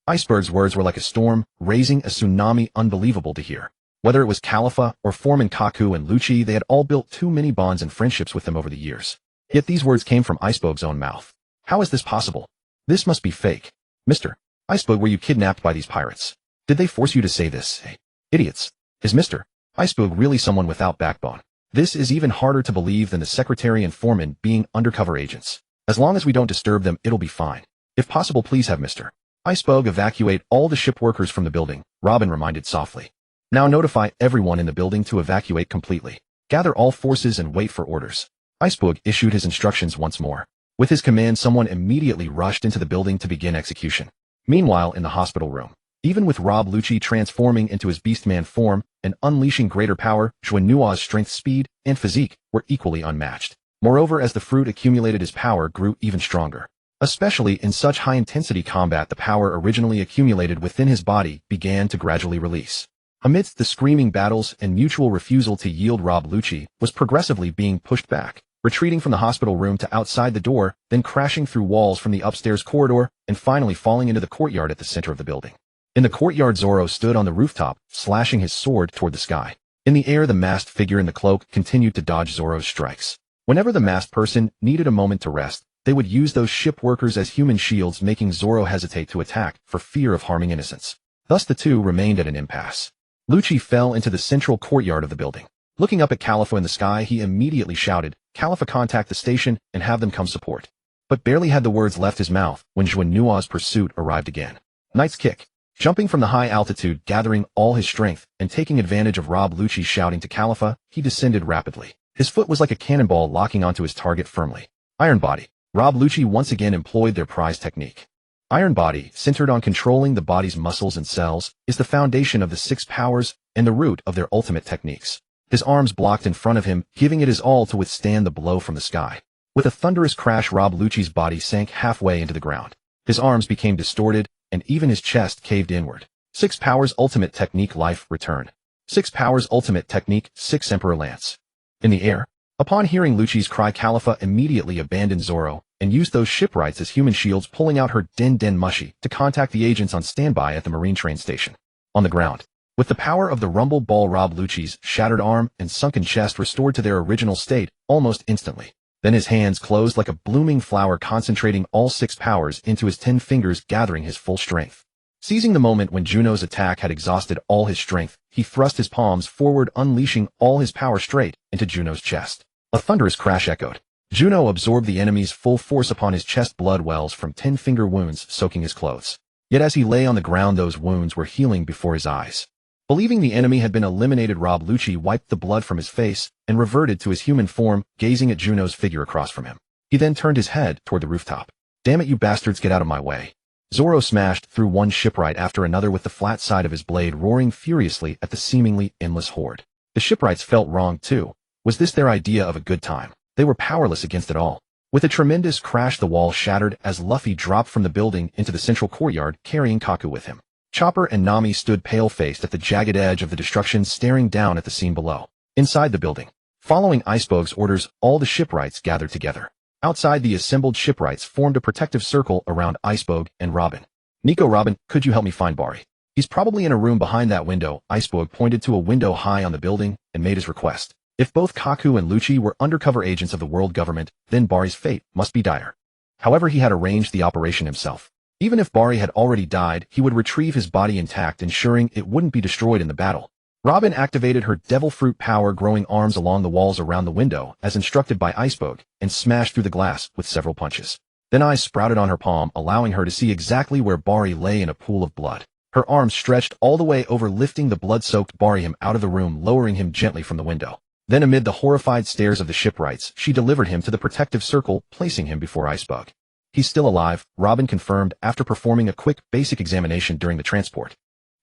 Icebug's words were like a storm, raising a tsunami unbelievable to hear. Whether it was Khalifa or Foreman Kaku and Lucci, they had all built too many bonds and friendships with them over the years. Yet these words came from Icebug's own mouth. How is this possible? This must be fake. Mr. Icebug, were you kidnapped by these pirates? Did they force you to say this? Hey, idiots. Is Mr. Icebug really someone without backbone? This is even harder to believe than the secretary and foreman being undercover agents. As long as we don't disturb them, it'll be fine. If possible, please have Mr. Icebug evacuate all the ship workers from the building, Robin reminded softly. Now notify everyone in the building to evacuate completely. Gather all forces and wait for orders. Icebug issued his instructions once more. With his command, someone immediately rushed into the building to begin execution. Meanwhile, in the hospital room, even with Rob Lucci transforming into his Beastman form and unleashing greater power, Juno's strength, speed, and physique were equally unmatched. Moreover, as the fruit accumulated, his power grew even stronger. Especially in such high-intensity combat, the power originally accumulated within his body began to gradually release. Amidst the screaming battles and mutual refusal to yield, Rob Lucci was progressively being pushed back, retreating from the hospital room to outside the door, then crashing through walls from the upstairs corridor, and finally falling into the courtyard at the center of the building. In the courtyard, Zoro stood on the rooftop, slashing his sword toward the sky. In the air, the masked figure in the cloak continued to dodge Zoro's strikes. Whenever the masked person needed a moment to rest, they would use those ship workers as human shields, making Zoro hesitate to attack for fear of harming innocents. Thus the two remained at an impasse. Lucci fell into the central courtyard of the building. Looking up at Khalifa in the sky, he immediately shouted, "Khalifa, contact the station and have them come support." But barely had the words left his mouth when Juno's pursuit arrived again. Knight's kick. Jumping from the high altitude, gathering all his strength, and taking advantage of Rob Lucci's shouting to Khalifa, he descended rapidly. His foot was like a cannonball, locking onto his target firmly. Iron Body. Rob Lucci once again employed their prized technique. Iron Body, centered on controlling the body's muscles and cells, is the foundation of the 6 powers and the root of their ultimate techniques. His arms blocked in front of him, giving it his all to withstand the blow from the sky. With a thunderous crash, Rob Lucci's body sank halfway into the ground. His arms became distorted, and even his chest caved inward. 6 powers ultimate technique, life return. 6 powers ultimate technique, 6 Emperor Lance. In the air. Upon hearing Lucci's cry, Khalifa immediately abandoned Zoro and used those shipwrights as human shields, pulling out her den mushy to contact the agents on standby at the marine train station. On the ground, with the power of the rumble ball, Rob Lucci's shattered arm and sunken chest restored to their original state almost instantly. Then his hands closed like a blooming flower, concentrating all 6 powers into his 10 fingers, gathering his full strength. Seizing the moment when Juno's attack had exhausted all his strength, he thrust his palms forward, unleashing all his power straight into Juno's chest. A thunderous crash echoed. Juno absorbed the enemy's full force upon his chest, blood wells from 10 finger wounds soaking his clothes. Yet as he lay on the ground, those wounds were healing before his eyes. Believing the enemy had been eliminated, Rob Lucci wiped the blood from his face and reverted to his human form, gazing at Juno's figure across from him. He then turned his head toward the rooftop. "Damn it, you bastards, get out of my way." Zoro smashed through one shipwright after another with the flat side of his blade, roaring furiously at the seemingly endless horde. The shipwrights felt wrong too. Was this their idea of a good time? They were powerless against it all. With a tremendous crash, the wall shattered as Luffy dropped from the building into the central courtyard, carrying Kaku with him. Chopper and Nami stood pale-faced at the jagged edge of the destruction, staring down at the scene below. Inside the building, following Iceberg's orders, all the shipwrights gathered together. Outside, the assembled shipwrights formed a protective circle around Iceberg and Robin. "Nico, Robin, could you help me find Bari? He's probably in a room behind that window." Iceberg pointed to a window high on the building and made his request. If both Kaku and Lucci were undercover agents of the world government, then Bari's fate must be dire. However, he had arranged the operation himself. Even if Bari had already died, he would retrieve his body intact, ensuring it wouldn't be destroyed in the battle. Robin activated her devil fruit power, growing arms along the walls around the window, as instructed by Iceberg, and smashed through the glass with several punches. Then eyes sprouted on her palm, allowing her to see exactly where Bari lay in a pool of blood. Her arms stretched all the way over, lifting the blood-soaked Bari him out of the room, lowering him gently from the window. Then, amid the horrified stares of the shipwrights, she delivered him to the protective circle, placing him before Iceberg. "He's still alive," Robin confirmed after performing a quick, basic examination during the transport.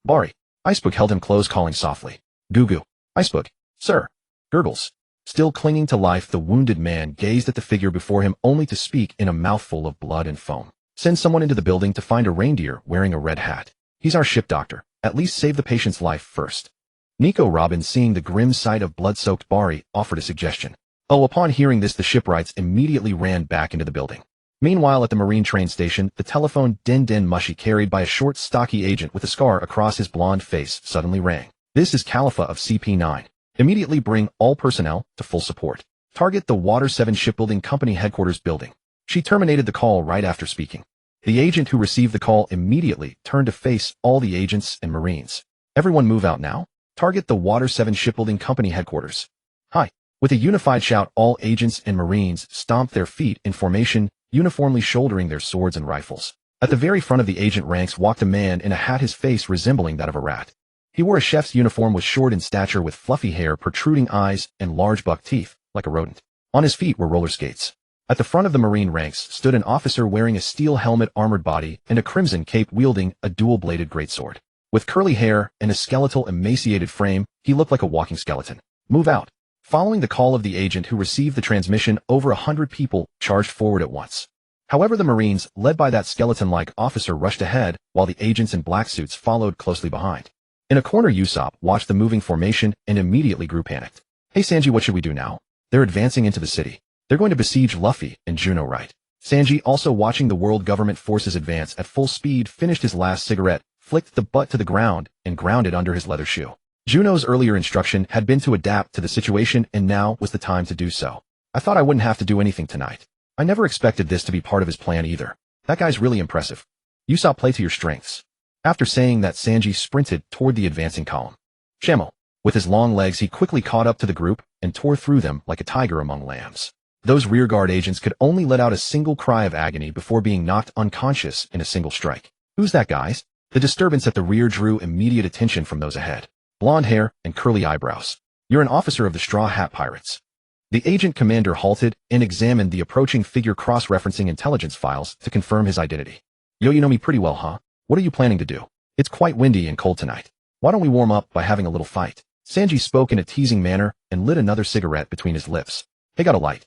"Bari." Iceberg held him close, calling softly. "Goo goo." "Iceberg." "Sir." Gurgles. Still clinging to life, the wounded man gazed at the figure before him, only to speak in a mouthful of blood and foam. "Send someone into the building to find a reindeer wearing a red hat. He's our ship doctor. At least save the patient's life first." Nico, Robin, seeing the grim sight of blood-soaked Bari, offered a suggestion. Upon hearing this, the shipwrights immediately ran back into the building. Meanwhile, at the marine train station, the telephone Den Mushi, carried by a short, stocky agent with a scar across his blonde face, suddenly rang. "This is Khalifa of CP9. Immediately bring all personnel to full support. Target the Water 7 Shipbuilding Company headquarters building." She terminated the call right after speaking. The agent who received the call immediately turned to face all the agents and Marines. "Everyone move out now. Target the Water 7 Shipbuilding Company headquarters." "Hi." With a unified shout, all agents and Marines stomped their feet in formation, uniformly shouldering their swords and rifles. At the very front of the agent ranks walked a man in a hat, his face resembling that of a rat. He wore a chef's uniform, was short in stature with fluffy hair, protruding eyes, and large buck teeth, like a rodent. On his feet were roller skates. At the front of the Marine ranks stood an officer wearing a steel helmet, armored body, and a crimson cape, wielding a dual-bladed greatsword. With curly hair and a skeletal, emaciated frame, he looked like a walking skeleton. "Move out." Following the call of the agent who received the transmission, over 100 people charged forward at once. However, the Marines, led by that skeleton-like officer, rushed ahead, while the agents in black suits followed closely behind. In a corner, Usopp watched the moving formation and immediately grew panicked. "Hey Sanji, what should we do now? They're advancing into the city. They're going to besiege Luffy and Juno, right?" Sanji, also watching the world government forces advance at full speed, finished his last cigarette, flicked the butt to the ground, and ground it under his leather shoe. Juno's earlier instruction had been to adapt to the situation, and now was the time to do so. "I thought I wouldn't have to do anything tonight. I never expected this to be part of his plan either. That guy's really impressive. Usopp, play to your strengths." After saying that, Sanji sprinted toward the advancing column. Shamo. With his long legs, he quickly caught up to the group and tore through them like a tiger among lambs. Those rearguard agents could only let out a single cry of agony before being knocked unconscious in a single strike. "Who's that, guys?" The disturbance at the rear drew immediate attention from those ahead. Blonde hair and curly eyebrows. "You're an officer of the Straw Hat Pirates." The agent commander halted and examined the approaching figure, cross-referencing intelligence files to confirm his identity. "Yo, you know me pretty well, huh? What are you planning to do? It's quite windy and cold tonight. Why don't we warm up by having a little fight?" Sanji spoke in a teasing manner and lit another cigarette between his lips. "Hey, got a light?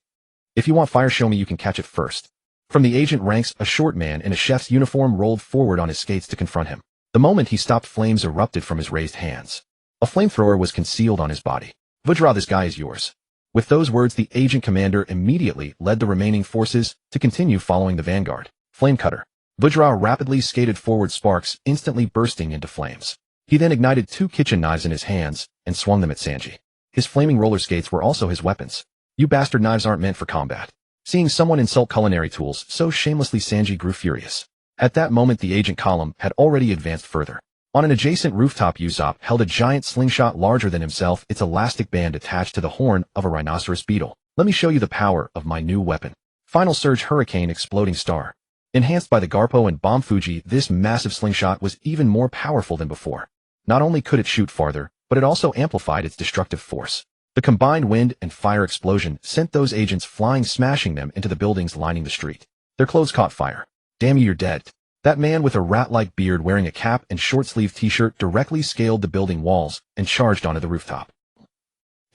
If you want fire, show me you can catch it first." From the agent ranks, a short man in a chef's uniform rolled forward on his skates to confront him. The moment he stopped, flames erupted from his raised hands. A flamethrower was concealed on his body. "Vajra, this guy is yours." With those words, the agent commander immediately led the remaining forces to continue following the vanguard. Flame cutter. Vajra rapidly skated forward, sparks instantly bursting into flames. He then ignited 2 kitchen knives in his hands and swung them at Sanji. His flaming roller skates were also his weapons. "You bastard, knives aren't meant for combat." Seeing someone insult culinary tools so shamelessly, Sanji grew furious. At that moment, the agent column had already advanced further. On an adjacent rooftop, Usopp held a giant slingshot larger than himself, its elastic band attached to the horn of a rhinoceros beetle. "Let me show you the power of my new weapon." Final Surge Hurricane Exploding Star. Enhanced by the Garpo and Bomb Fuji, this massive slingshot was even more powerful than before. Not only could it shoot farther, but it also amplified its destructive force. The combined wind and fire explosion sent those agents flying, smashing them into the buildings lining the street. Their clothes caught fire. "Damn you, you're dead." That man with a rat-like beard, wearing a cap and short-sleeved t-shirt, directly scaled the building walls and charged onto the rooftop.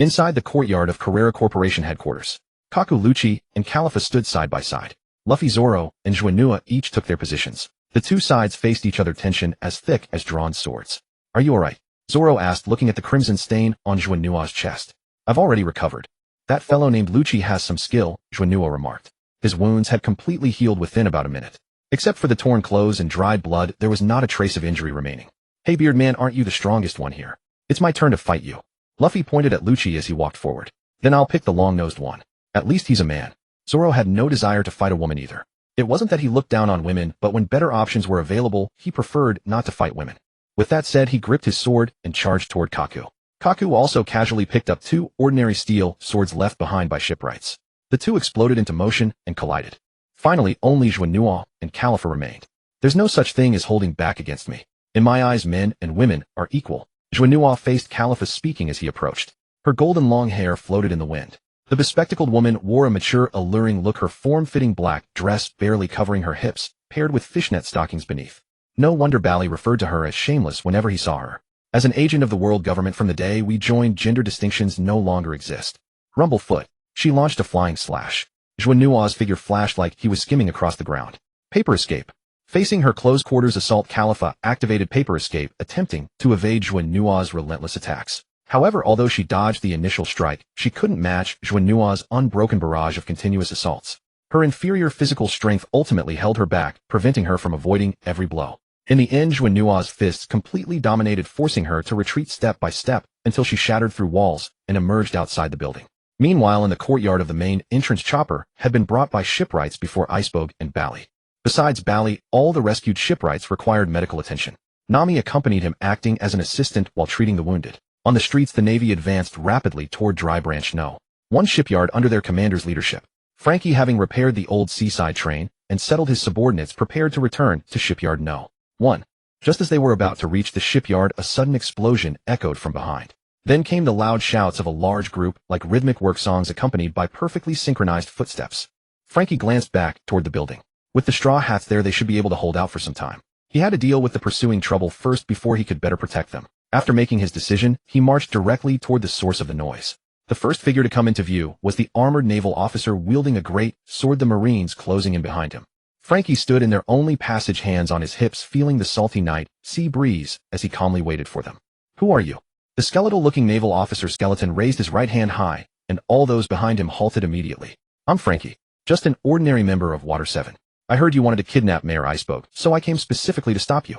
Inside the courtyard of Carrera Corporation headquarters, Kaku, Lucci, and Khalifa stood side by side. Luffy, Zoro, and Juno each took their positions. The two sides faced each other, tension as thick as drawn swords. Are you alright? Zoro asked, looking at the crimson stain on Juno's chest. I've already recovered. That fellow named Lucci has some skill, Juno remarked. His wounds had completely healed within about a minute. Except for the torn clothes and dried blood, there was not a trace of injury remaining. Hey Beardman, aren't you the strongest one here? It's my turn to fight you. Luffy pointed at Lucci as he walked forward. Then I'll pick the long-nosed one. At least he's a man. Zoro had no desire to fight a woman either. It wasn't that he looked down on women, but when better options were available, he preferred not to fight women. With that said, he gripped his sword and charged toward Kaku. Kaku also casually picked up two ordinary steel swords left behind by shipwrights. The two exploded into motion and collided. Finally, only Juno and Califa remained. There's no such thing as holding back against me. In my eyes, men and women are equal. Juno faced Califa, speaking as he approached. Her golden long hair floated in the wind. The bespectacled woman wore a mature, alluring look, her form-fitting black dress barely covering her hips, paired with fishnet stockings beneath. No wonder Bally referred to her as shameless whenever he saw her. As an agent of the world government from the day we joined, gender distinctions no longer exist. Rumblefoot. She launched a flying slash. Juno's figure flashed like he was skimming across the ground. Paper escape. Facing her close quarters assault, Califa activated paper escape, attempting to evade Juno's relentless attacks. However, although she dodged the initial strike, she couldn't match Juno's unbroken barrage of continuous assaults. Her inferior physical strength ultimately held her back, preventing her from avoiding every blow. In the end, Juno's fists completely dominated, forcing her to retreat step by step until she shattered through walls and emerged outside the building. Meanwhile, in the courtyard of the main entrance, Chopper had been brought by shipwrights before Iceberg and Bally. Besides Bally, all the rescued shipwrights required medical attention. Nami accompanied him, acting as an assistant while treating the wounded. On the streets, the Navy advanced rapidly toward Dry Branch No. 1 shipyard under their commander's leadership. Frankie, having repaired the old seaside train and settled his subordinates, prepared to return to Shipyard No. 1. Just as they were about to reach the shipyard, a sudden explosion echoed from behind. Then came the loud shouts of a large group, like rhythmic work songs accompanied by perfectly synchronized footsteps. Frankie glanced back toward the building. With the straw hats there, they should be able to hold out for some time. He had to deal with the pursuing trouble first before he could better protect them. After making his decision, he marched directly toward the source of the noise. The first figure to come into view was the armored naval officer wielding a great sword, the Marines closing in behind him. Frankie stood in their only passage, hands on his hips, feeling the salty night sea breeze as he calmly waited for them. Who are you? The skeletal-looking naval officer skeleton raised his right hand high, and all those behind him halted immediately. I'm Frankie, just an ordinary member of Water 7. I heard you wanted to kidnap Mayor Iceberg, so I came specifically to stop you.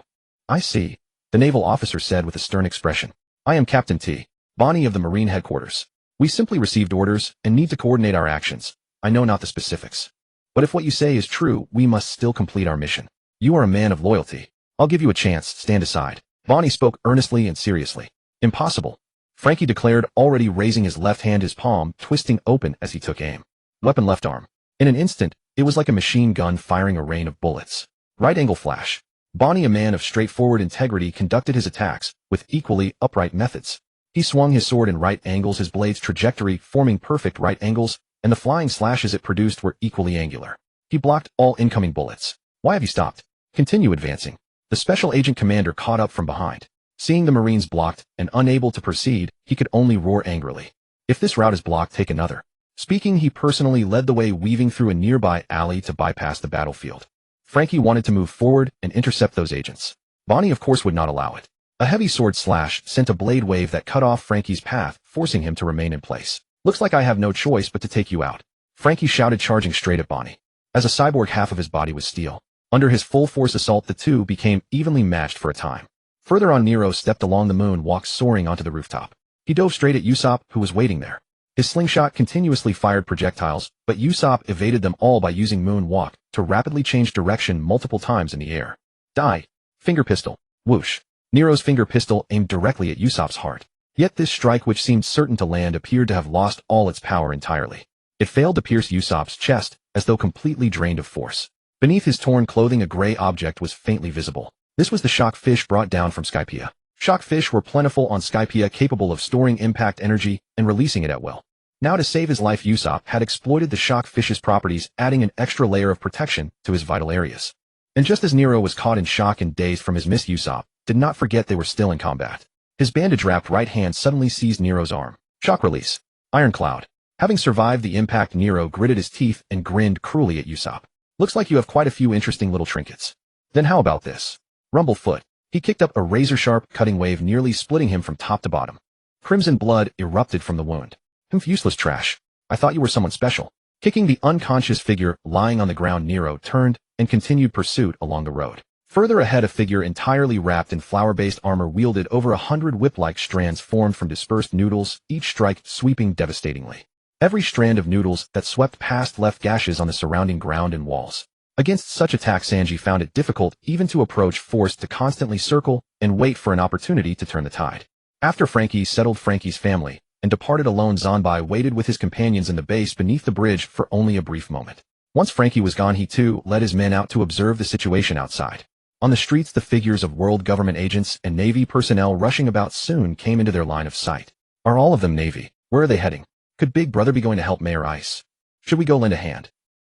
I see, the naval officer said with a stern expression. I am Captain T. Bonnie of the Marine Headquarters. We simply received orders and need to coordinate our actions. I know not the specifics. But if what you say is true, we must still complete our mission. You are a man of loyalty. I'll give you a chance, stand aside. Bonnie spoke earnestly and seriously. Impossible, Frankie declared, already raising his left hand, his palm twisting open as he took aim. Weapon left arm. In an instant, it was like a machine gun firing a rain of bullets. Right angle flash. Bonnie, a man of straightforward integrity, conducted his attacks with equally upright methods. He swung his sword in right angles, his blade's trajectory forming perfect right angles, and the flying slashes it produced were equally angular. He blocked all incoming bullets. Why have you stopped? Continue advancing. The special agent commander caught up from behind. Seeing the Marines blocked and unable to proceed, he could only roar angrily. If this route is blocked, take another. Speaking, he personally led the way, weaving through a nearby alley to bypass the battlefield. Frankie wanted to move forward and intercept those agents. Bonnie, of course, would not allow it. A heavy sword slash sent a blade wave that cut off Frankie's path, forcing him to remain in place. Looks like I have no choice but to take you out, Frankie shouted, charging straight at Bonnie. As a cyborg, half of his body was steel. Under his full force assault, the two became evenly matched for a time. Further on, Nero stepped along the moonwalk, soaring onto the rooftop. He dove straight at Usopp, who was waiting there. His slingshot continuously fired projectiles, but Usopp evaded them all by using moonwalk to rapidly change direction multiple times in the air. Die. Finger pistol. Whoosh. Nero's finger pistol aimed directly at Usopp's heart. Yet this strike, which seemed certain to land, appeared to have lost all its power entirely. It failed to pierce Usopp's chest, as though completely drained of force. Beneath his torn clothing, a gray object was faintly visible. This was the shock fish brought down from Skypiea. Shock fish were plentiful on Skypiea, capable of storing impact energy and releasing it at will. Now, to save his life, Usopp had exploited the shock fish's properties, adding an extra layer of protection to his vital areas. And just as Nero was caught in shock and dazed from his miss, Usopp did not forget they were still in combat. His bandage-wrapped right hand suddenly seized Nero's arm. Shock release. Iron Cloud. Having survived the impact, Nero gritted his teeth and grinned cruelly at Usopp. Looks like you have quite a few interesting little trinkets. Then how about this? Rumble foot. He kicked up a razor-sharp cutting wave, nearly splitting him from top to bottom. Crimson blood erupted from the wound. Useless trash. I thought you were someone special. Kicking the unconscious figure lying on the ground, Nero turned and continued pursuit along the road. Further ahead, a figure entirely wrapped in flower-based armor wielded over 100 whip-like strands formed from dispersed noodles, each strike sweeping devastatingly. Every strand of noodles that swept past left gashes on the surrounding ground and walls. Against such attacks, Sanji found it difficult even to approach, forced to constantly circle and wait for an opportunity to turn the tide. After Frankie settled Frankie's family and departed alone, Zanbai waited with his companions in the base beneath the bridge for only a brief moment. Once Frankie was gone, he too led his men out to observe the situation outside. On the streets, the figures of world government agents and Navy personnel rushing about soon came into their line of sight. Are all of them Navy? Where are they heading? Could Big Brother be going to help Mayor Ice? Should we go lend a hand?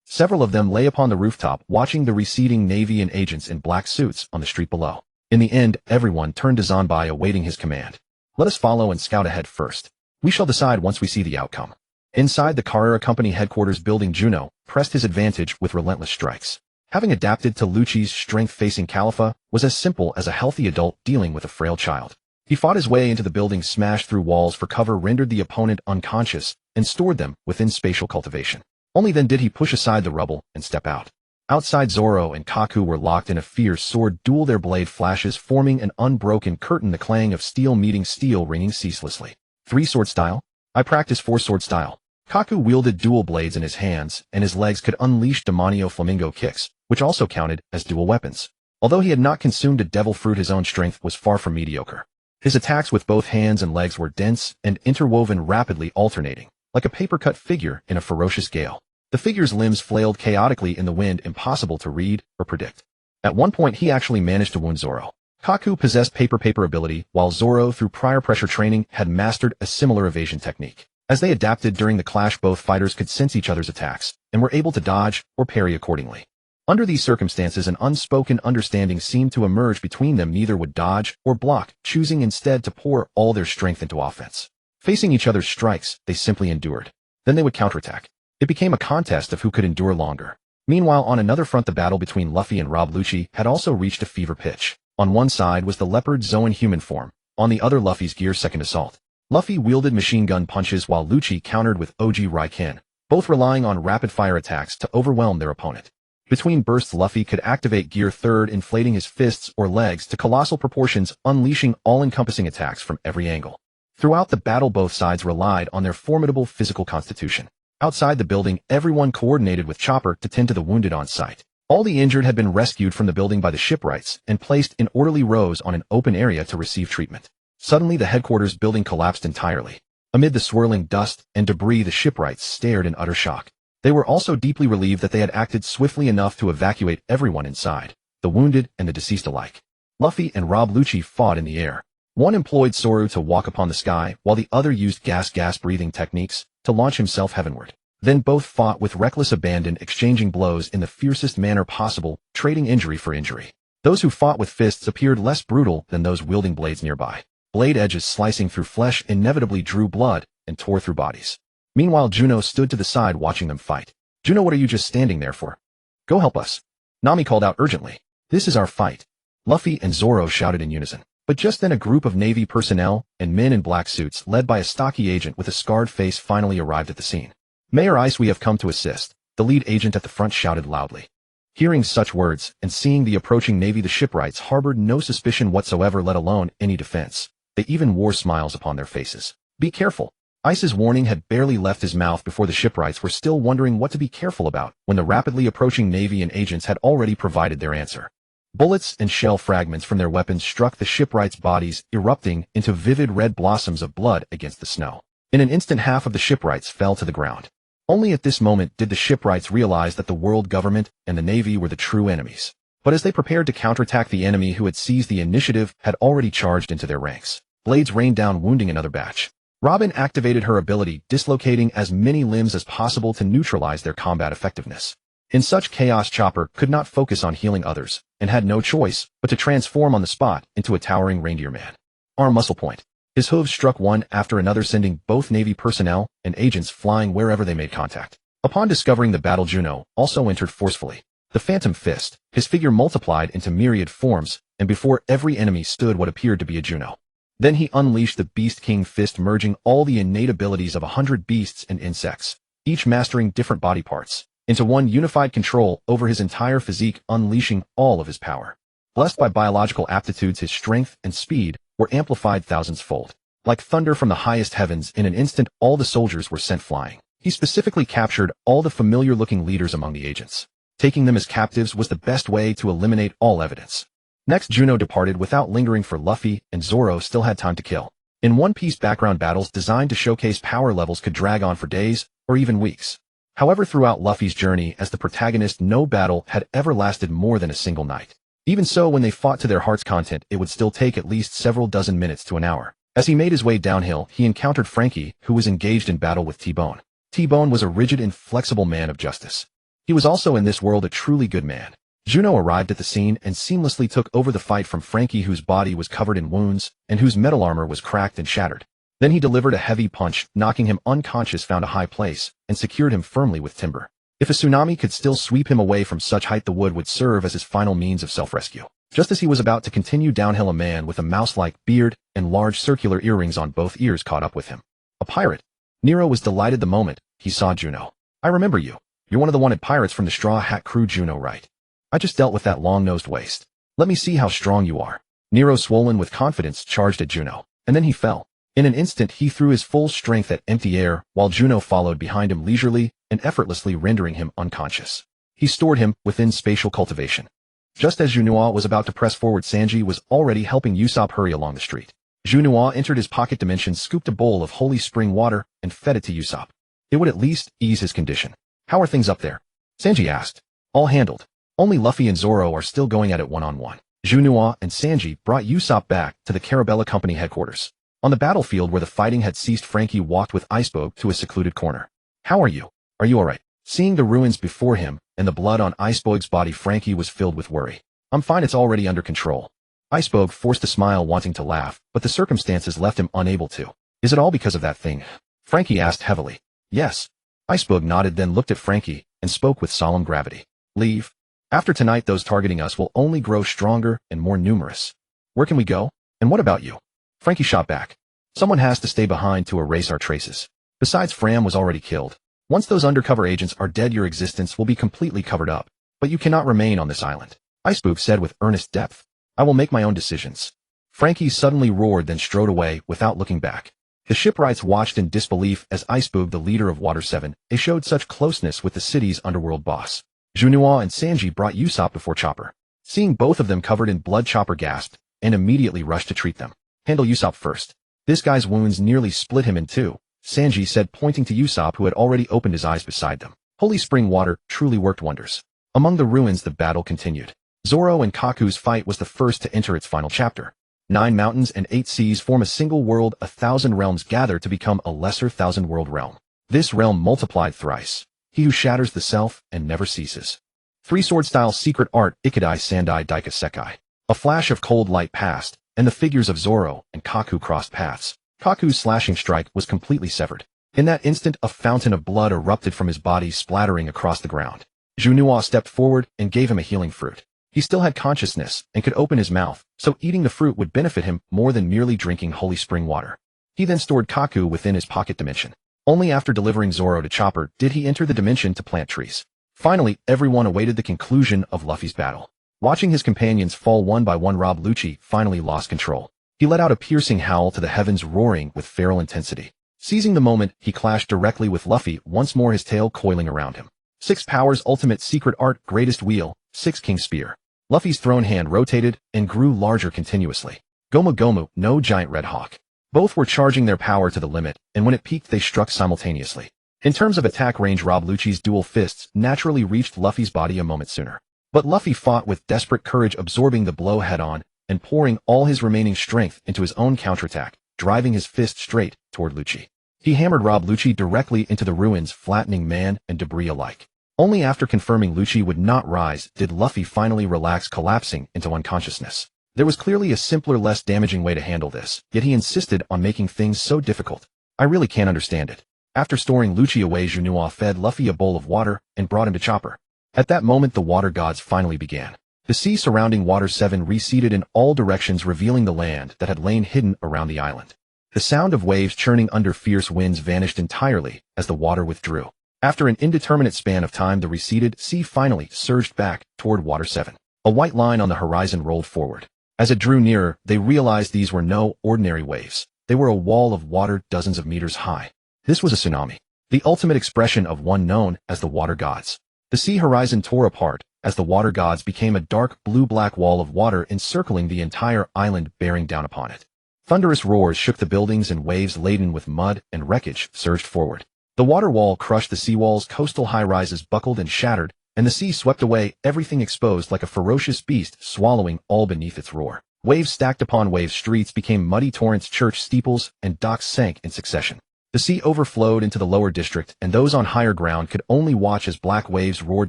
Several of them lay upon the rooftop, watching the receding Navy and agents in black suits on the street below. In the end, everyone turned to Zanbai, awaiting his command. Let us follow and scout ahead first. We shall decide once we see the outcome. Inside the Carrera Company headquarters building, Juno pressed his advantage with relentless strikes. Having adapted to Lucci's strength, facing Khalifa was as simple as a healthy adult dealing with a frail child. He fought his way into the building, smashed through walls for cover, rendered the opponent unconscious, and stored them within spatial cultivation. Only then did he push aside the rubble and step out. Outside, Zoro and Kaku were locked in a fierce sword duel, their blade flashes forming an unbroken curtain, the clang of steel meeting steel ringing ceaselessly. 3-sword style? I practice 4-sword style. Kaku wielded dual blades in his hands, and his legs could unleash Demonio Flamingo kicks, which also counted as dual weapons. Although he had not consumed a devil fruit, his own strength was far from mediocre. His attacks with both hands and legs were dense and interwoven, rapidly alternating, like a paper-cut figure in a ferocious gale. The figure's limbs flailed chaotically in the wind, impossible to read or predict. At one point, he actually managed to wound Zoro. Kaku possessed paper ability, while Zoro, through prior pressure training, had mastered a similar evasion technique. As they adapted during the clash, both fighters could sense each other's attacks and were able to dodge or parry accordingly. Under these circumstances, an unspoken understanding seemed to emerge between them. Neither would dodge or block, choosing instead to pour all their strength into offense. Facing each other's strikes, they simply endured. Then they would counterattack. It became a contest of who could endure longer. Meanwhile, on another front, the battle between Luffy and Rob Lucci had also reached a fever pitch. On one side was the leopard Zoan human form, on the other Luffy's gear second assault. Luffy wielded machine gun punches while Lucci countered with OG Raiken, both relying on rapid-fire attacks to overwhelm their opponent. Between bursts, Luffy could activate gear third, inflating his fists or legs to colossal proportions, unleashing all-encompassing attacks from every angle. Throughout the battle, both sides relied on their formidable physical constitution. Outside the building, everyone coordinated with Chopper to tend to the wounded on site. All the injured had been rescued from the building by the shipwrights and placed in orderly rows on an open area to receive treatment. Suddenly, the headquarters building collapsed entirely. Amid the swirling dust and debris, the shipwrights stared in utter shock. They were also deeply relieved that they had acted swiftly enough to evacuate everyone inside, the wounded and the deceased alike. Luffy and Rob Lucci fought in the air. One employed Soru to walk upon the sky, while the other used gas breathing techniques to launch himself heavenward. Then both fought with reckless abandon, exchanging blows in the fiercest manner possible, trading injury for injury. Those who fought with fists appeared less brutal than those wielding blades nearby. Blade edges slicing through flesh inevitably drew blood and tore through bodies. Meanwhile, Juno stood to the side watching them fight. Juno, what are you just standing there for? Go help us. Nami called out urgently. This is our fight. Luffy and Zoro shouted in unison. But just then, a group of Navy personnel and men in black suits, led by a stocky agent with a scarred face, finally arrived at the scene. Mayor Ice, we have come to assist, the lead agent at the front shouted loudly. Hearing such words and seeing the approaching Navy, the shipwrights harbored no suspicion whatsoever, let alone any defense. They even wore smiles upon their faces. Be careful. Ice's warning had barely left his mouth before the shipwrights were still wondering what to be careful about when the rapidly approaching Navy and agents had already provided their answer. Bullets and shell fragments from their weapons struck the shipwrights' bodies, erupting into vivid red blossoms of blood against the snow. In an instant, half of the shipwrights fell to the ground. Only at this moment did the shipwrights realize that the world government and the Navy were the true enemies. But as they prepared to counterattack, the enemy who had seized the initiative had already charged into their ranks. Blades rained down, wounding another batch. Robin activated her ability, dislocating as many limbs as possible to neutralize their combat effectiveness. In such chaos, Chopper could not focus on healing others, and had no choice but to transform on the spot into a towering reindeer man. Arm muscle point. His hooves struck one after another, sending both Navy personnel and agents flying wherever they made contact. Upon discovering the battle, Juno also entered forcefully. The Phantom Fist, his figure multiplied into myriad forms, and before every enemy stood what appeared to be a Juno. Then he unleashed the Beast King Fist, merging all the innate abilities of 100 beasts and insects, each mastering different body parts, into one unified control over his entire physique, unleashing all of his power. Blessed by biological aptitudes, his strength and speed were amplified thousands-fold. Like thunder from the highest heavens, in an instant all the soldiers were sent flying. He specifically captured all the familiar-looking leaders among the agents. Taking them as captives was the best way to eliminate all evidence. Next, Juno departed without lingering, for Luffy and Zoro still had time to kill. In One Piece, background battles designed to showcase power levels could drag on for days or even weeks. However, throughout Luffy's journey as the protagonist, no battle had ever lasted more than a single night. Even so, when they fought to their heart's content, it would still take at least several dozen minutes to an hour. As he made his way downhill, he encountered Frankie, who was engaged in battle with T-Bone. T-Bone was a rigid, inflexible man of justice. He was also in this world a truly good man. Juno arrived at the scene and seamlessly took over the fight from Frankie, whose body was covered in wounds and whose metal armor was cracked and shattered. Then he delivered a heavy punch, knocking him unconscious, found a high place, and secured him firmly with timber. If a tsunami could still sweep him away from such height, the wood would serve as his final means of self-rescue. Just as he was about to continue downhill, a man with a mouse-like beard and large circular earrings on both ears caught up with him. A pirate. Nero was delighted the moment he saw Juno. "I remember you. You're one of the wanted pirates from the Straw Hat crew, Juno, right? I just dealt with that long-nosed waste. Let me see how strong you are." Nero, swollen with confidence, charged at Juno, and then he fell. In an instant, he threw his full strength at empty air, while Juno followed behind him leisurely and effortlessly, rendering him unconscious. He stored him within spatial cultivation. Just as Juno was about to press forward, Sanji was already helping Usopp hurry along the street. Juno entered his pocket dimension, scooped a bowl of holy spring water, and fed it to Usopp. It would at least ease his condition. "How are things up there?" Sanji asked. "All handled. Only Luffy and Zoro are still going at it one-on-one." Juno and Sanji brought Usopp back to the Carabella Company headquarters. On the battlefield where the fighting had ceased, Frankie walked with Iceberg to a secluded corner. "How are you? Are you alright?" Seeing the ruins before him and the blood on Iceberg's body, Frankie was filled with worry. "I'm fine, it's already under control." Iceberg forced a smile, wanting to laugh, but the circumstances left him unable to. "Is it all because of that thing?" Frankie asked heavily. "Yes." Iceberg nodded, then looked at Frankie and spoke with solemn gravity. "Leave. After tonight, those targeting us will only grow stronger and more numerous. Where can we go? And what about you?" Frankie shot back. "Someone has to stay behind to erase our traces. Besides, Fram was already killed. Once those undercover agents are dead, your existence will be completely covered up. But you cannot remain on this island," Iceberg said with earnest depth. "I will make my own decisions." Frankie suddenly roared, then strode away without looking back. The shipwrights watched in disbelief as Iceberg, the leader of Water 7, showed such closeness with the city's underworld boss. Juno and Sanji brought Usopp before Chopper. Seeing both of them covered in blood, Chopper gasped and immediately rushed to treat them. "Handle Usopp first. This guy's wounds nearly split him in two," Sanji said, pointing to Usopp, who had already opened his eyes beside them. Holy spring water truly worked wonders. Among the ruins, the battle continued. Zoro and Kaku's fight was the first to enter its final chapter. 9 mountains and 8 seas form a single world. 1,000 realms gather to become a lesser 1,000-world realm. This realm multiplied thrice. He who shatters the self and never ceases. 3-sword style secret art, Ikadai Sandai Daika Sekai. A flash of cold light passed, and the figures of Zoro and Kaku crossed paths. Kaku's slashing strike was completely severed. In that instant, a fountain of blood erupted from his body, splattering across the ground. Juno stepped forward and gave him a healing fruit. He still had consciousness and could open his mouth, so eating the fruit would benefit him more than merely drinking holy spring water. He then stored Kaku within his pocket dimension. Only after delivering Zoro to Chopper did he enter the dimension to plant trees. Finally, everyone awaited the conclusion of Luffy's battle. Watching his companions fall one by one, Rob Lucci finally lost control. He let out a piercing howl to the heavens, roaring with feral intensity. Seizing the moment, he clashed directly with Luffy, once more his tail coiling around him. 6 powers, ultimate secret art, greatest wheel, 6 king spear. Luffy's thrown hand rotated and grew larger continuously. Gomu Gomu, no giant red hawk. Both were charging their power to the limit, and when it peaked they struck simultaneously. In terms of attack range, Rob Lucci's dual fists naturally reached Luffy's body a moment sooner. But Luffy fought with desperate courage, absorbing the blow head-on and pouring all his remaining strength into his own counterattack, driving his fist straight toward Lucci. He hammered Rob Lucci directly into the ruins, flattening man and debris alike. Only after confirming Lucci would not rise did Luffy finally relax, collapsing into unconsciousness. There was clearly a simpler, less damaging way to handle this, yet he insisted on making things so difficult. "I really can't understand it." After storing Lucci away, Juno fed Luffy a bowl of water and brought him to Chopper. At that moment the water gods finally began. The sea surrounding Water 7 receded in all directions, revealing the land that had lain hidden around the island. The sound of waves churning under fierce winds vanished entirely as the water withdrew. After an indeterminate span of time, the receded sea finally surged back toward Water 7. A white line on the horizon rolled forward. As it drew nearer, they realized these were no ordinary waves. They were a wall of water dozens of meters high. This was a tsunami, the ultimate expression of one known as the water gods. The sea horizon tore apart as the water gods became a dark blue-black wall of water encircling the entire island, bearing down upon it. Thunderous roars shook the buildings, and waves laden with mud and wreckage surged forward. The water wall crushed the seawalls, coastal high-rises buckled and shattered, and the sea swept away, everything exposed like a ferocious beast, swallowing all beneath its roar. Waves stacked upon waves, streets became muddy torrents, church steeples and docks sank in succession. The sea overflowed into the lower district, and those on higher ground could only watch as black waves roared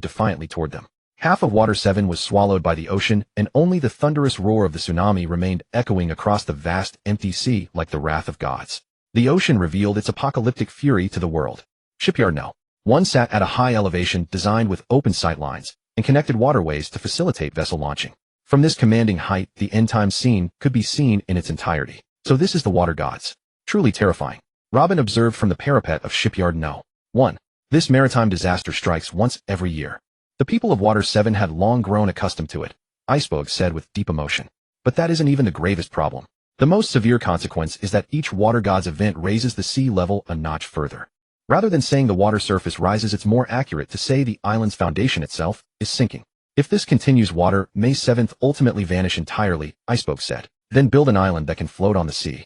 defiantly toward them. Half of Water 7 was swallowed by the ocean, and only the thunderous roar of the tsunami remained echoing across the vast, empty sea like the wrath of gods. The ocean revealed its apocalyptic fury to the world. Shipyard No. 1 sat at a high elevation designed with open sight lines and connected waterways to facilitate vessel launching. From this commanding height, the end-time scene could be seen in its entirety. So this is the water gods. Truly terrifying. Robin observed from the parapet of Shipyard No. 1. This maritime disaster strikes once every year. The people of Water 7 had long grown accustomed to it, Iceberg said with deep emotion. But that isn't even the gravest problem. The most severe consequence is that each water god's event raises the sea level a notch further. Rather than saying the water surface rises, it's more accurate to say the island's foundation itself is sinking. If this continues, Water may 7th ultimately vanish entirely, Iceberg said. Then build an island that can float on the sea.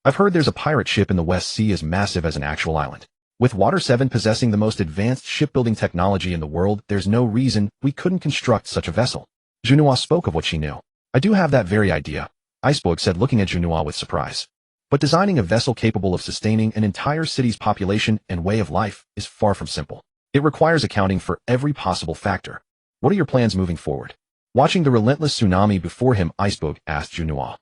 I've heard there's a pirate ship in the West Sea as massive as an actual island. With Water 7 possessing the most advanced shipbuilding technology in the world, there's no reason we couldn't construct such a vessel. Juno spoke of what she knew. I do have that very idea, Iceberg said, looking at Juno with surprise. But designing a vessel capable of sustaining an entire city's population and way of life is far from simple. It requires accounting for every possible factor. What are your plans moving forward? Watching the relentless tsunami before him, Iceberg asked Juno.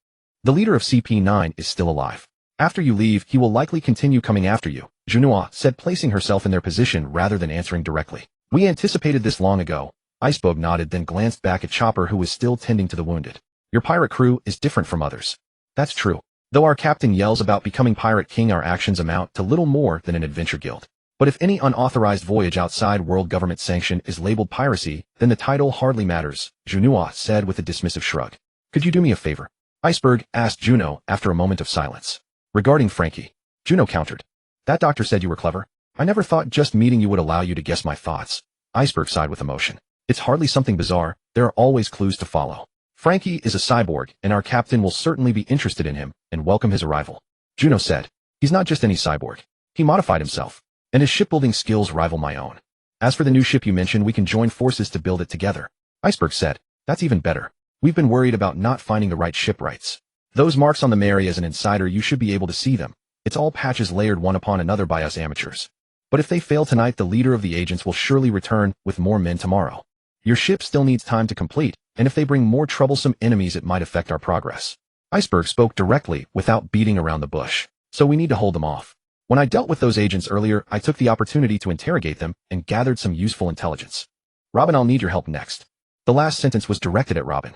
The leader of CP9 is still alive. After you leave, he will likely continue coming after you, Juno said, placing herself in their position rather than answering directly. We anticipated this long ago. Iceberg nodded, then glanced back at Chopper, who was still tending to the wounded. Your pirate crew is different from others. That's true. Though our captain yells about becoming pirate king, our actions amount to little more than an adventure guild. But if any unauthorized voyage outside world government sanction is labeled piracy, then the title hardly matters, Juno said with a dismissive shrug. Could you do me a favor? Iceberg asked Juno after a moment of silence. Regarding Frankie, Juno countered. That doctor said you were clever. I never thought just meeting you would allow you to guess my thoughts. Iceberg sighed with emotion. It's hardly something bizarre. There are always clues to follow. Frankie is a cyborg, and our captain will certainly be interested in him and welcome his arrival. Juno said. He's not just any cyborg. He modified himself, and his shipbuilding skills rival my own. As for the new ship you mentioned, we can join forces to build it together. Iceberg said. That's even better. We've been worried about not finding the right shipwrights. Those marks on the Mary, as an insider, you should be able to see them. It's all patches layered one upon another by us amateurs. But if they fail tonight, the leader of the agents will surely return with more men tomorrow. Your ship still needs time to complete, and if they bring more troublesome enemies, it might affect our progress. Iceberg spoke directly without beating around the bush. So we need to hold them off. When I dealt with those agents earlier, I took the opportunity to interrogate them and gathered some useful intelligence. Robin, I'll need your help next. The last sentence was directed at Robin.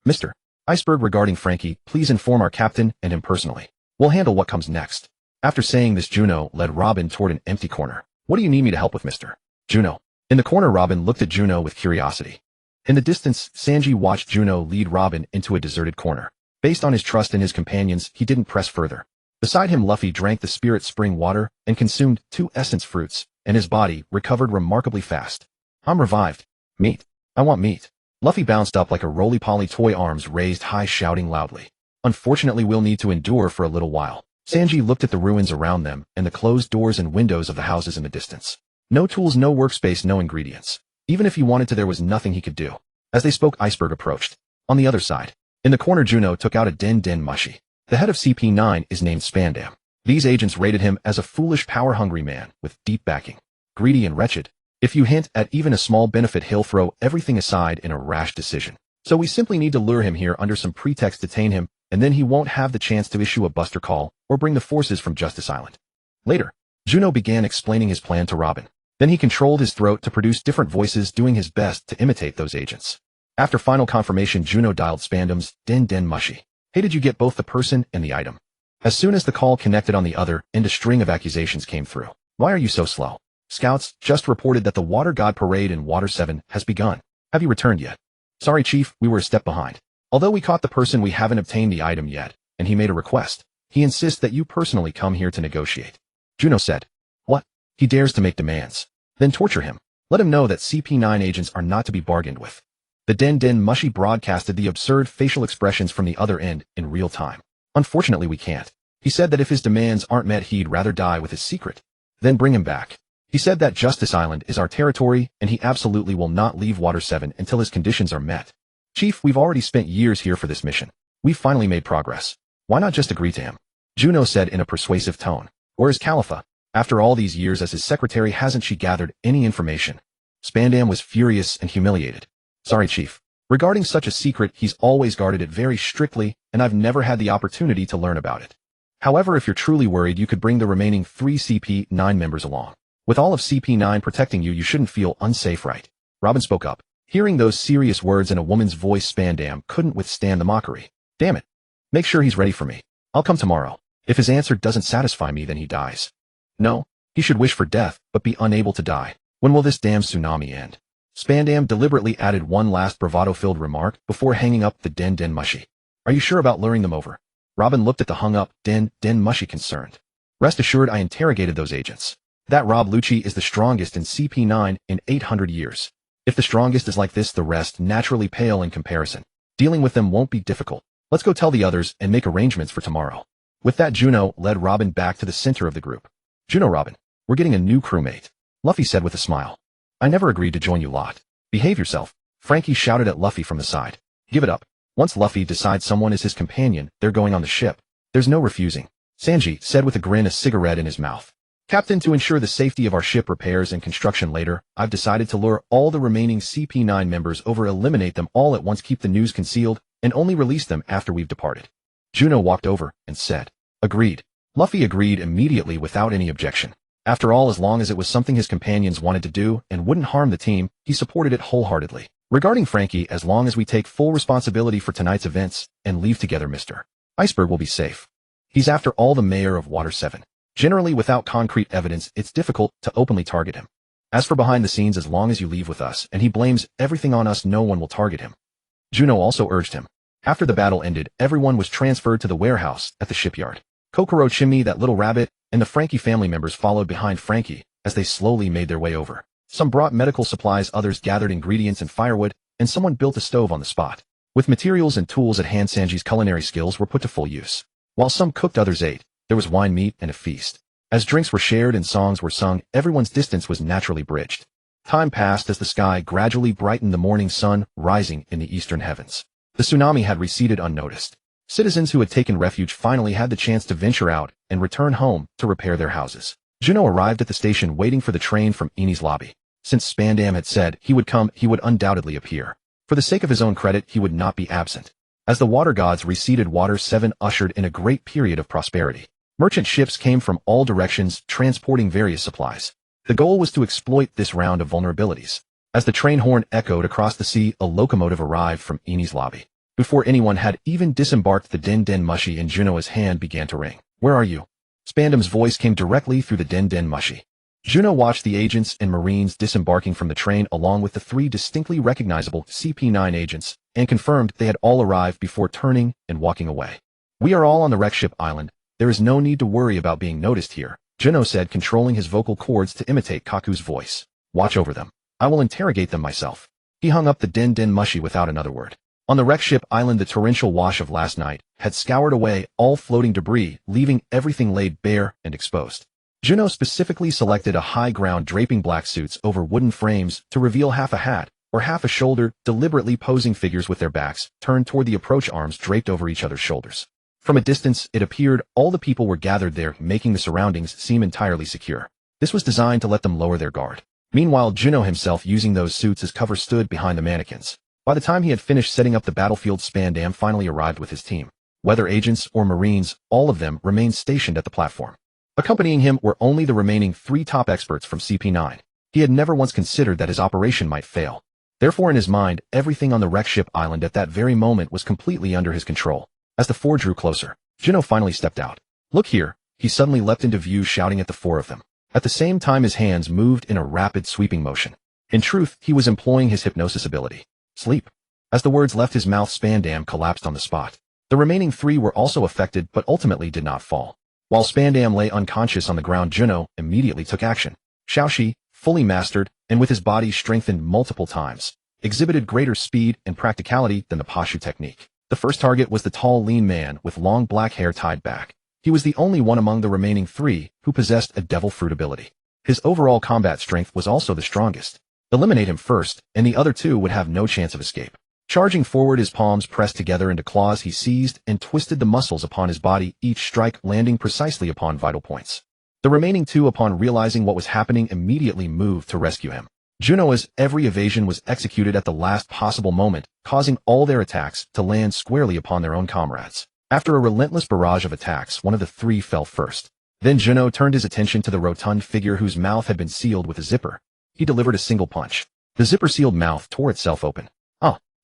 Mr. Iceberg, regarding Frankie, please inform our captain and him personally. We'll handle what comes next. After saying this, Juno led Robin toward an empty corner. What do you need me to help with, Mr. Juno? In the corner, Robin looked at Juno with curiosity. In the distance, Sanji watched Juno lead Robin into a deserted corner. Based on his trust in his companions, he didn't press further. Beside him, Luffy drank the spirit spring water and consumed 2 essence fruits, and his body recovered remarkably fast. I'm revived. Meat. I want meat. Luffy bounced up like a roly-poly toy, arms raised high, shouting loudly. Unfortunately, we'll need to endure for a little while. Sanji looked at the ruins around them and the closed doors and windows of the houses in the distance. No tools, no workspace, no ingredients. Even if he wanted to, there was nothing he could do. As they spoke, Iceberg approached. On the other side, in the corner, Juno took out a Den Mushi. The head of CP9 is named Spandam. These agents rated him as a foolish, power-hungry man with deep backing. Greedy and wretched. If you hint at even a small benefit, he'll throw everything aside in a rash decision. So we simply need to lure him here under some pretext, detain him, and then he won't have the chance to issue a buster call or bring the forces from Justice Island. Later, Juno began explaining his plan to Robin. Then he controlled his throat to produce different voices, doing his best to imitate those agents. After final confirmation, Juno dialed Spandam's Den Den Mushy. Hey, did you get both the person and the item? As soon as the call connected on the other end, a string of accusations came through. Why are you so slow? Scouts just reported that the Water God Parade in Water 7 has begun. Have you returned yet? Sorry, Chief, we were a step behind. Although we caught the person, we haven't obtained the item yet, and he made a request. He insists that you personally come here to negotiate. Juno said. What? He dares to make demands. Then torture him. Let him know that CP9 agents are not to be bargained with. The Den Den Mushy broadcasted the absurd facial expressions from the other end in real time. Unfortunately, we can't. He said that if his demands aren't met, he'd rather die with his secret. Then bring him back. He said that Justice Island is our territory, and he absolutely will not leave Water 7 until his conditions are met. Chief, we've already spent years here for this mission. We've finally made progress. Why not just agree to him? Juno said in a persuasive tone. Where is Khalifa? After all these years as his secretary, hasn't she gathered any information? Spandam was furious and humiliated. Sorry, Chief. Regarding such a secret, he's always guarded it very strictly, and I've never had the opportunity to learn about it. However, if you're truly worried, you could bring the remaining 3 CP9 members along. With all of CP9 protecting you, you shouldn't feel unsafe, right? Robin spoke up. Hearing those serious words in a woman's voice, Spandam couldn't withstand the mockery. Damn it. Make sure he's ready for me. I'll come tomorrow. If his answer doesn't satisfy me, then he dies. No, he should wish for death, but be unable to die. When will this damn tsunami end? Spandam deliberately added one last bravado-filled remark before hanging up the Den Den Mushy. Are you sure about luring them over? Robin looked at the hung-up Den Den Mushy concerned. Rest assured, I interrogated those agents. That Rob Lucci is the strongest in CP9 in 800 years. If the strongest is like this, the rest naturally pale in comparison. Dealing with them won't be difficult. Let's go tell the others and make arrangements for tomorrow. With that, Juno led Robin back to the center of the group. Juno, Robin, we're getting a new crewmate, Luffy said with a smile. I never agreed to join you lot. Behave yourself, Frankie shouted at Luffy from the side. Give it up. Once Luffy decides someone is his companion, they're going on the ship. There's no refusing. Sanji said with a grin, a cigarette in his mouth. Captain, to ensure the safety of our ship repairs and construction later, I've decided to lure all the remaining CP9 members over, eliminate them all at once, keep the news concealed, and only release them after we've departed. Juno walked over and said, Agreed. Luffy agreed immediately without any objection. After all, as long as it was something his companions wanted to do and wouldn't harm the team, he supported it wholeheartedly. Regarding Frankie, as long as we take full responsibility for tonight's events and leave together, Mr. Iceberg will be safe. He's after all the mayor of Water 7. Generally, without concrete evidence, it's difficult to openly target him. As for behind the scenes, as long as you leave with us and he blames everything on us, no one will target him. Juno also urged him. After the battle ended, everyone was transferred to the warehouse at the shipyard. Kokoro, Chimney, that little rabbit, and the Frankie family members followed behind Frankie as they slowly made their way over. Some brought medical supplies, others gathered ingredients and firewood, and someone built a stove on the spot. With materials and tools at hand, Sanji's culinary skills were put to full use. While some cooked, others ate. There was wine, meat, and a feast. As drinks were shared and songs were sung, everyone's distance was naturally bridged. Time passed as the sky gradually brightened, the morning sun rising in the eastern heavens. The tsunami had receded unnoticed. Citizens who had taken refuge finally had the chance to venture out and return home to repair their houses. Juno arrived at the station waiting for the train from Eni's lobby. Since Spandam had said he would come, he would undoubtedly appear. For the sake of his own credit, he would not be absent. As the water gods receded, Water 7 ushered in a great period of prosperity. Merchant ships came from all directions, transporting various supplies. The goal was to exploit this round of vulnerabilities. As the train horn echoed across the sea, a locomotive arrived from Eni's lobby. Before anyone had even disembarked, the Den Den Mushy in Juno's hand began to ring. Where are you? Spandam's voice came directly through the Den Den Mushy. Juno watched the agents and marines disembarking from the train along with the 3 distinctly recognizable CP9 agents and confirmed they had all arrived before turning and walking away. We are all on the wreck ship island. There is no need to worry about being noticed here, Juno said, controlling his vocal cords to imitate Kaku's voice. Watch over them. I will interrogate them myself. He hung up the Den Den Mushy without another word. On the wreck ship island, the torrential wash of last night had scoured away all floating debris, leaving everything laid bare and exposed. Juno specifically selected a high ground, draping black suits over wooden frames to reveal half a hat or half a shoulder, deliberately posing figures with their backs turned toward the approach, arms draped over each other's shoulders. From a distance, it appeared all the people were gathered there, making the surroundings seem entirely secure. This was designed to let them lower their guard. Meanwhile, Juno himself, using those suits as cover, stood behind the mannequins. By the time he had finished setting up the battlefield, Spandam finally arrived with his team. Whether agents or marines, all of them remained stationed at the platform. Accompanying him were only the remaining 3 top experts from CP9. He had never once considered that his operation might fail. Therefore, in his mind, everything on the wreck ship island at that very moment was completely under his control. As the four drew closer, Juno finally stepped out. "Look here," he suddenly leapt into view, shouting at the four of them. At the same time, his hands moved in a rapid sweeping motion. In truth, he was employing his hypnosis ability. "Sleep." As the words left his mouth, Spandam collapsed on the spot. The remaining three were also affected, but ultimately did not fall. While Spandam lay unconscious on the ground, Juno immediately took action. Xiaoxi, fully mastered, and with his body strengthened multiple times, exhibited greater speed and practicality than the Pashu technique. The first target was the tall, lean man with long black hair tied back. He was the only one among the remaining three who possessed a devil fruit ability. His overall combat strength was also the strongest. Eliminate him first, and the other two would have no chance of escape. Charging forward, his palms pressed together into claws, he seized and twisted the muscles upon his body, each strike landing precisely upon vital points. The remaining two, upon realizing what was happening, immediately moved to rescue him. Juno's every evasion was executed at the last possible moment, causing all their attacks to land squarely upon their own comrades. After a relentless barrage of attacks, one of the three fell first. Then Juno turned his attention to the rotund figure whose mouth had been sealed with a zipper. He delivered a single punch. The zipper-sealed mouth tore itself open.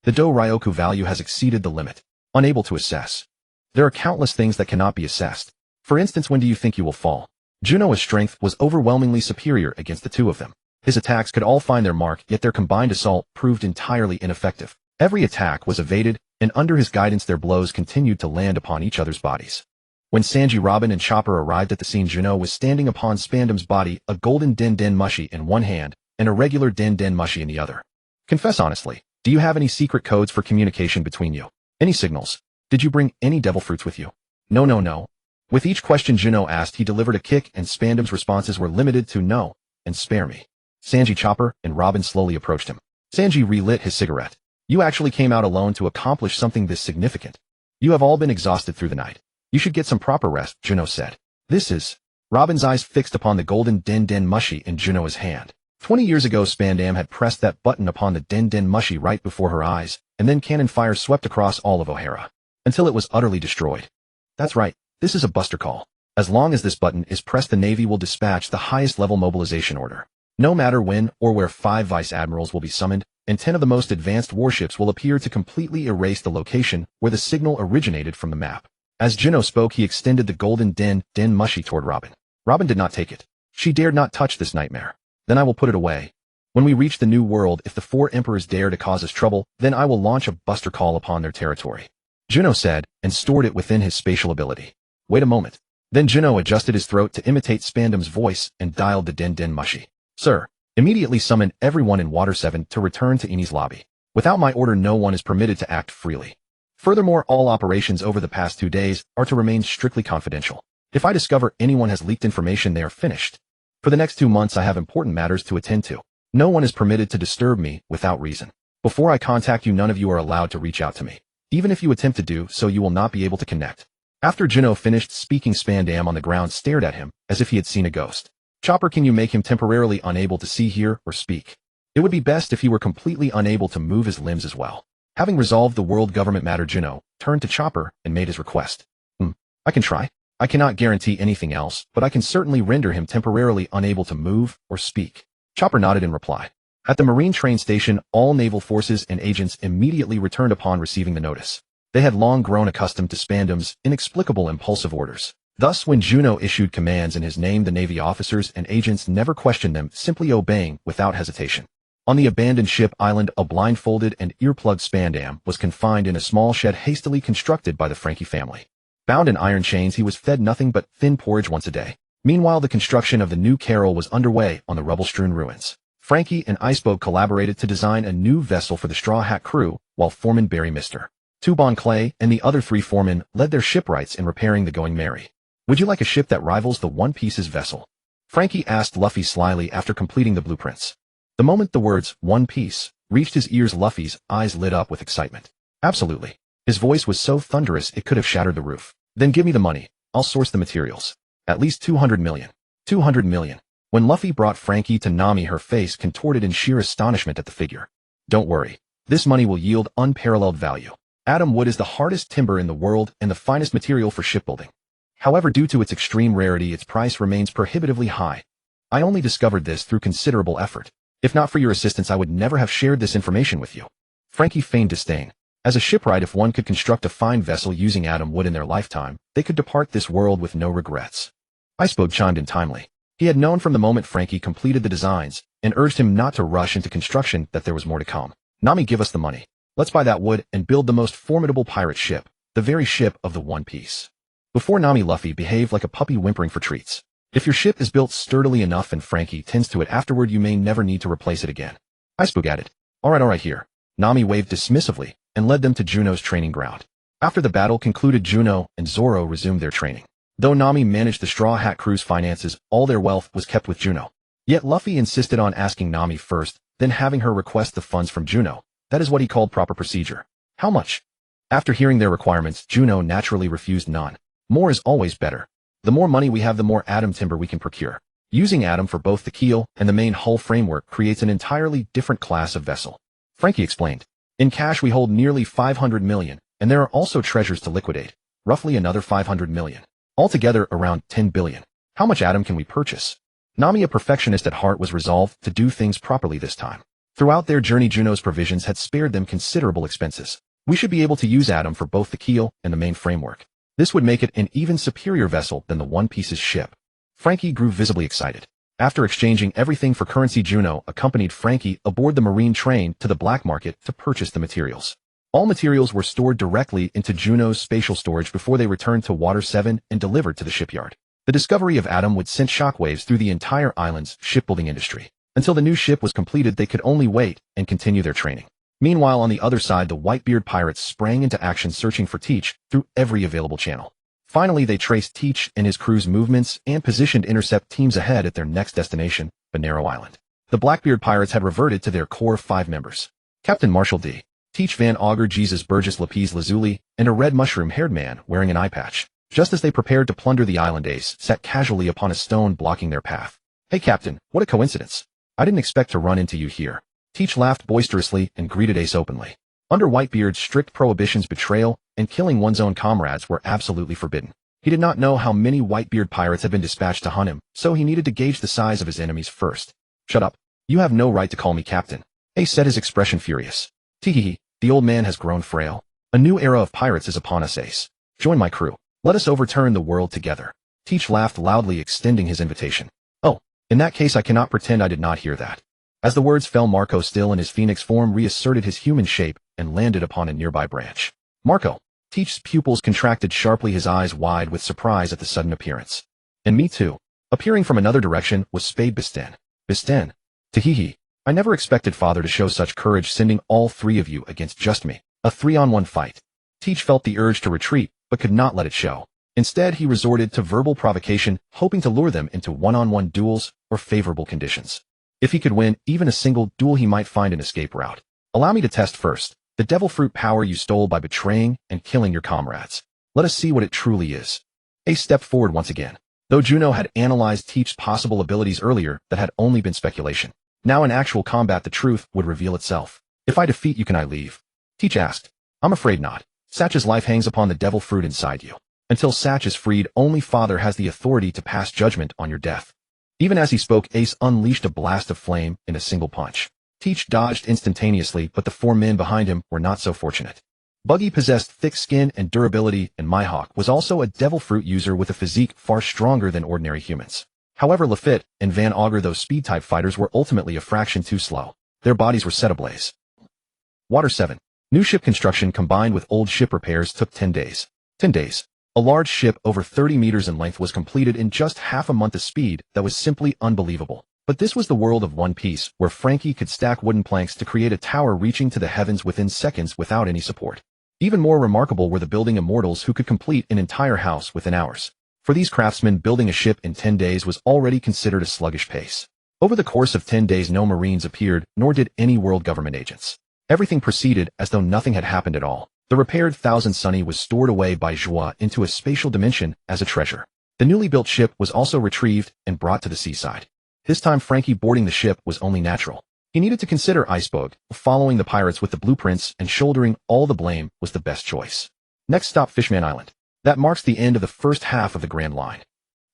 The Do Ryoku value has exceeded the limit. Unable to assess. There are countless things that cannot be assessed. For instance, when do you think you will fall? Juno's strength was overwhelmingly superior against the two of them. His attacks could all find their mark, yet their combined assault proved entirely ineffective. Every attack was evaded, and under his guidance their blows continued to land upon each other's bodies. When Sanji, Robin, and Chopper arrived at the scene, Juno was standing upon Spandam's body, a golden Den Den mushi in one hand, and a regular Den Den mushi in the other. "Confess honestly, do you have any secret codes for communication between you? Any signals? Did you bring any devil fruits with you?" No. With each question Juno asked, he delivered a kick, and Spandam's responses were limited to "no" and "spare me." Sanji, Chopper, and Robin slowly approached him. Sanji relit his cigarette. "You actually came out alone to accomplish something this significant. You have all been exhausted through the night. You should get some proper rest," Juno said. "This is..." Robin's eyes fixed upon the golden Den Den mushi in Juno's hand. 20 years ago, Spandam had pressed that button upon the Den Den mushi right before her eyes, and then cannon fire swept across all of O'Hara, until it was utterly destroyed. "That's right, this is a buster call. As long as this button is pressed, the Navy will dispatch the highest level mobilization order. No matter when or where 5 vice admirals will be summoned, and 10 of the most advanced warships will appear to completely erase the location where the signal originated from the map." As Juno spoke, he extended the golden Den Den mushi toward Robin. Robin did not take it. She dared not touch this nightmare. "Then I will put it away. When we reach the New World, if the 4 emperors dare to cause us trouble, then I will launch a buster call upon their territory," Juno said, and stored it within his spatial ability. "Wait a moment." Then Juno adjusted his throat to imitate Spandam's voice and dialed the Den Den mushi. "Sir, immediately summon everyone in Water 7 to return to Eni's lobby. Without my order, no one is permitted to act freely. Furthermore, all operations over the past 2 days are to remain strictly confidential. If I discover anyone has leaked information, they are finished. For the next 2 months, I have important matters to attend to. No one is permitted to disturb me without reason. Before I contact you, none of you are allowed to reach out to me. Even if you attempt to do so, you will not be able to connect." After Juno finished speaking, Spandam on the ground stared at him as if he had seen a ghost. "Chopper, can you make him temporarily unable to see, hear, or speak? It would be best if he were completely unable to move his limbs as well." Having resolved the world government matter, Juno turned to Chopper and made his request. "I can try. I cannot guarantee anything else, but I can certainly render him temporarily unable to move or speak." Chopper nodded in reply. At the Marine train station, all naval forces and agents immediately returned upon receiving the notice. They had long grown accustomed to Spandam's inexplicable impulsive orders. Thus, when Juno issued commands in his name, the Navy officers and agents never questioned them, simply obeying without hesitation. On the abandoned ship island, a blindfolded and earplugged Spandam was confined in a small shed hastily constructed by the Frankie family. Bound in iron chains, he was fed nothing but thin porridge once a day. Meanwhile, the construction of the new Carol was underway on the rubble-strewn ruins. Frankie and Iceboat collaborated to design a new vessel for the Straw Hat crew, while foreman Barry Mister Tubon Clay and the other 3 foremen led their shipwrights in repairing the Going Merry. "Would you like a ship that rivals the One Piece's vessel?" Frankie asked Luffy slyly after completing the blueprints. The moment the words "One Piece" reached his ears, Luffy's eyes lit up with excitement. "Absolutely." His voice was so thunderous it could have shattered the roof. "Then give me the money. I'll source the materials. At least 200 million. 200 million. When Luffy brought Frankie to Nami, her face contorted in sheer astonishment at the figure. "Don't worry. This money will yield unparalleled value. Atom wood is the hardest timber in the world and the finest material for shipbuilding. However, due to its extreme rarity, its price remains prohibitively high. I only discovered this through considerable effort. If not for your assistance, I would never have shared this information with you. Frankie feigned disdain. As a shipwright, if one could construct a fine vessel using atom wood in their lifetime, they could depart this world with no regrets. Iceberg chimed in timely. He had known from the moment Frankie completed the designs, and urged him not to rush into construction that there was more to come. Nami, give us the money. Let's buy that wood and build the most formidable pirate ship, the very ship of the One Piece. Before Nami, Luffy behaved like a puppy whimpering for treats. If your ship is built sturdily enough and Frankie tends to it afterward, you may never need to replace it again. Iceberg added. All right here. Nami waved dismissively and led them to Juno's training ground. After the battle concluded, Juno and Zoro resumed their training. Though Nami managed the Straw Hat Crew's finances, all their wealth was kept with Juno. Yet Luffy insisted on asking Nami first, then having her request the funds from Juno. That is what he called proper procedure. How much? After hearing their requirements, Juno naturally refused none. More is always better. The more money we have, the more atom timber we can procure. Using atom for both the keel and the main hull framework creates an entirely different class of vessel. Frankie explained. In cash we hold nearly 500 million, and there are also treasures to liquidate, roughly another 500 million. Altogether around 10 billion. How much atom can we purchase? Nami, a perfectionist at heart, was resolved to do things properly this time. Throughout their journey, Juno's provisions had spared them considerable expenses. We should be able to use atom for both the keel and the main framework. This would make it an even superior vessel than the One Piece's ship. Frankie grew visibly excited. After exchanging everything for currency, Juno accompanied Frankie aboard the marine train to the black market to purchase the materials. All materials were stored directly into Juno's spatial storage before they returned to Water 7 and delivered to the shipyard. The discovery of atom would send shockwaves through the entire island's shipbuilding industry. Until the new ship was completed, they could only wait and continue their training. Meanwhile, on the other side, the Whitebeard pirates sprang into action, searching for Teach through every available channel. Finally, they traced Teach and his crew's movements and positioned intercept teams ahead at their next destination, Bonero Island. The Blackbeard pirates had reverted to their core of 5 members. Captain Marshall D. Teach Van Augur, Jesus Burgess Lapis Lazuli, and a red mushroom-haired man wearing an eye patch. Just as they prepared to plunder the island, Ace sat casually upon a stone blocking their path. Hey Captain, what a coincidence. I didn't expect to run into you here. Teach laughed boisterously and greeted Ace openly. Under Whitebeard's strict prohibitions, betrayal and killing one's own comrades were absolutely forbidden. He did not know how many Whitebeard pirates had been dispatched to hunt him, so he needed to gauge the size of his enemies first. Shut up. You have no right to call me Captain. Ace said, his expression furious. Teehee, the old man has grown frail. A new era of pirates is upon us, Ace. Join my crew. Let us overturn the world together. Teach laughed loudly, extending his invitation. Oh, in that case I cannot pretend I did not hear that. As the words fell, Marco, still in his phoenix form, reasserted his human shape and landed upon a nearby branch. Marco. Teach's pupils contracted sharply, his eyes wide with surprise at the sudden appearance. And me too. Appearing from another direction was Spade Bisten. Bisten. Teehee. I never expected Father to show such courage, sending all 3 of you against just me. A 3-on-1 fight. Teach felt the urge to retreat, but could not let it show. Instead, he resorted to verbal provocation, hoping to lure them into 1-on-1 duels or favorable conditions. If he could win even a single duel, he might find an escape route. Allow me to test first the devil fruit power you stole by betraying and killing your comrades. Let us see what it truly is. Ace stepped forward once again. Though Juno had analyzed Teach's possible abilities earlier, that had only been speculation. Now in actual combat, the truth would reveal itself. If I defeat you, can I leave? Teach asked. I'm afraid not. Satch's life hangs upon the devil fruit inside you. Until Satch is freed, only Father has the authority to pass judgment on your death. Even as he spoke, Ace unleashed a blast of flame in a single punch. Teach dodged instantaneously, but the 4 men behind him were not so fortunate. Buggy possessed thick skin and durability, and Mihawk was also a devil fruit user with a physique far stronger than ordinary humans. However, Lafitte and Van Augur, those speed-type fighters, were ultimately a fraction too slow. Their bodies were set ablaze. Water 7. New ship construction combined with old ship repairs took 10 days. 10 days. A large ship over 30 meters in length was completed in just half a month of speed. That was simply unbelievable. But this was the world of One Piece, where Frankie could stack wooden planks to create a tower reaching to the heavens within seconds without any support. Even more remarkable were the building immortals, who could complete an entire house within hours. For these craftsmen, building a ship in 10 days was already considered a sluggish pace. Over the course of 10 days, no Marines appeared, nor did any world government agents. Everything proceeded as though nothing had happened at all. The repaired Thousand Sunny was stored away by Joie into a spatial dimension as a treasure. The newly built ship was also retrieved and brought to the seaside. This time, Frankie boarding the ship was only natural. He needed to consider Iceberg. Following the pirates with the blueprints and shouldering all the blame was the best choice. Next stop, Fishman Island. That marks the end of the first half of the Grand Line.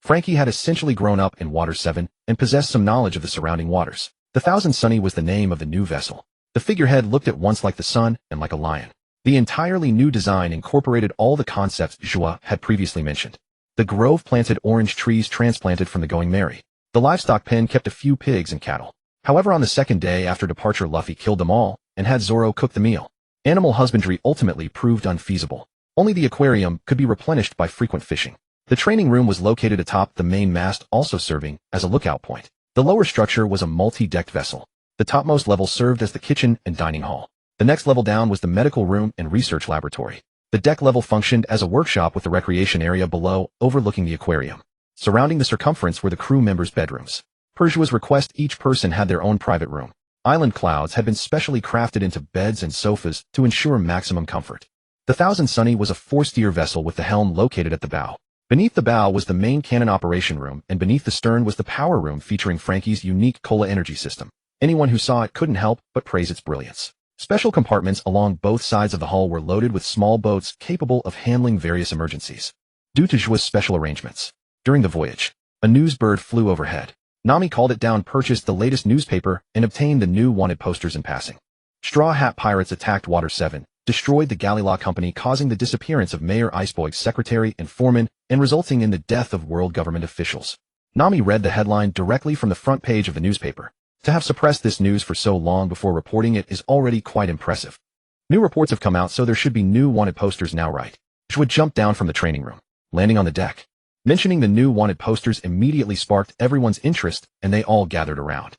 Frankie had essentially grown up in Water 7 and possessed some knowledge of the surrounding waters. The Thousand Sunny was the name of the new vessel. The figurehead looked at once like the sun and like a lion. The entirely new design incorporated all the concepts Juno had previously mentioned. The grove planted orange trees transplanted from the Going Merry. The livestock pen kept a few pigs and cattle. However, on the second day after departure, Luffy killed them all and had Zoro cook the meal. Animal husbandry ultimately proved unfeasible. Only the aquarium could be replenished by frequent fishing. The training room was located atop the main mast, also serving as a lookout point. The lower structure was a multi-decked vessel. The topmost level served as the kitchen and dining hall. The next level down was the medical room and research laboratory. The deck level functioned as a workshop with the recreation area below, overlooking the aquarium. Surrounding the circumference were the crew members' bedrooms. Per Jua's request, each person had their own private room. Island clouds had been specially crafted into beds and sofas to ensure maximum comfort. The Thousand Sunny was a four-steer vessel with the helm located at the bow. Beneath the bow was the main cannon operation room, and beneath the stern was the power room featuring Frankie's unique cola energy system. Anyone who saw it couldn't help but praise its brilliance. Special compartments along both sides of the hull were loaded with small boats capable of handling various emergencies. Due to Jua's special arrangements, during the voyage, a news bird flew overhead. Nami called it down, purchased the latest newspaper, and obtained the new wanted posters in passing. Straw Hat pirates attacked Water 7, destroyed the Galila Company, causing the disappearance of Mayor Iceberg's secretary and foreman and resulting in the death of world government officials. Nami read the headline directly from the front page of the newspaper. To have suppressed this news for so long before reporting it is already quite impressive. New reports have come out, so there should be new wanted posters now, right? Jua jumped down from the training room, landing on the deck. Mentioning the new wanted posters immediately sparked everyone's interest, and they all gathered around.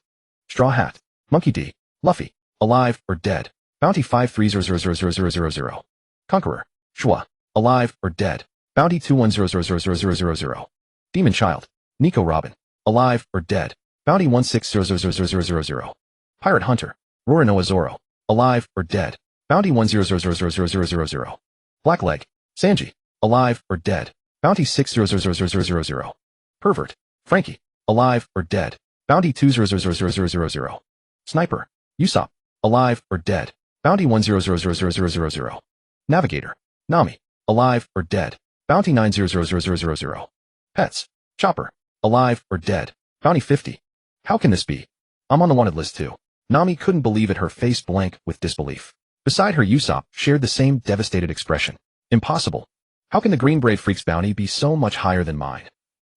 Straw Hat, Monkey D, Luffy, alive or dead, Bounty 530000000. Conqueror, Jua, alive or dead, Bounty 210000000. Demon Child, Nico Robin, alive or dead, Bounty 16000000. Pirate Hunter, Roronoa Zoro, alive or dead, Bounty 10000000. Blackleg, Sanji, alive or dead, Bounty 60000000. Pervert, Frankie, alive or dead, Bounty 20000000. Sniper, Usopp, alive or dead, Bounty 10000000. Navigator, Nami, alive or dead, Bounty 900000. Pets, Chopper, alive or dead, Bounty 50. How can this be? I'm on the wanted list too. Nami couldn't believe it, her face blank with disbelief. Beside her, Usopp shared the same devastated expression. Impossible. How can the Green Braid Freak's bounty be so much higher than mine?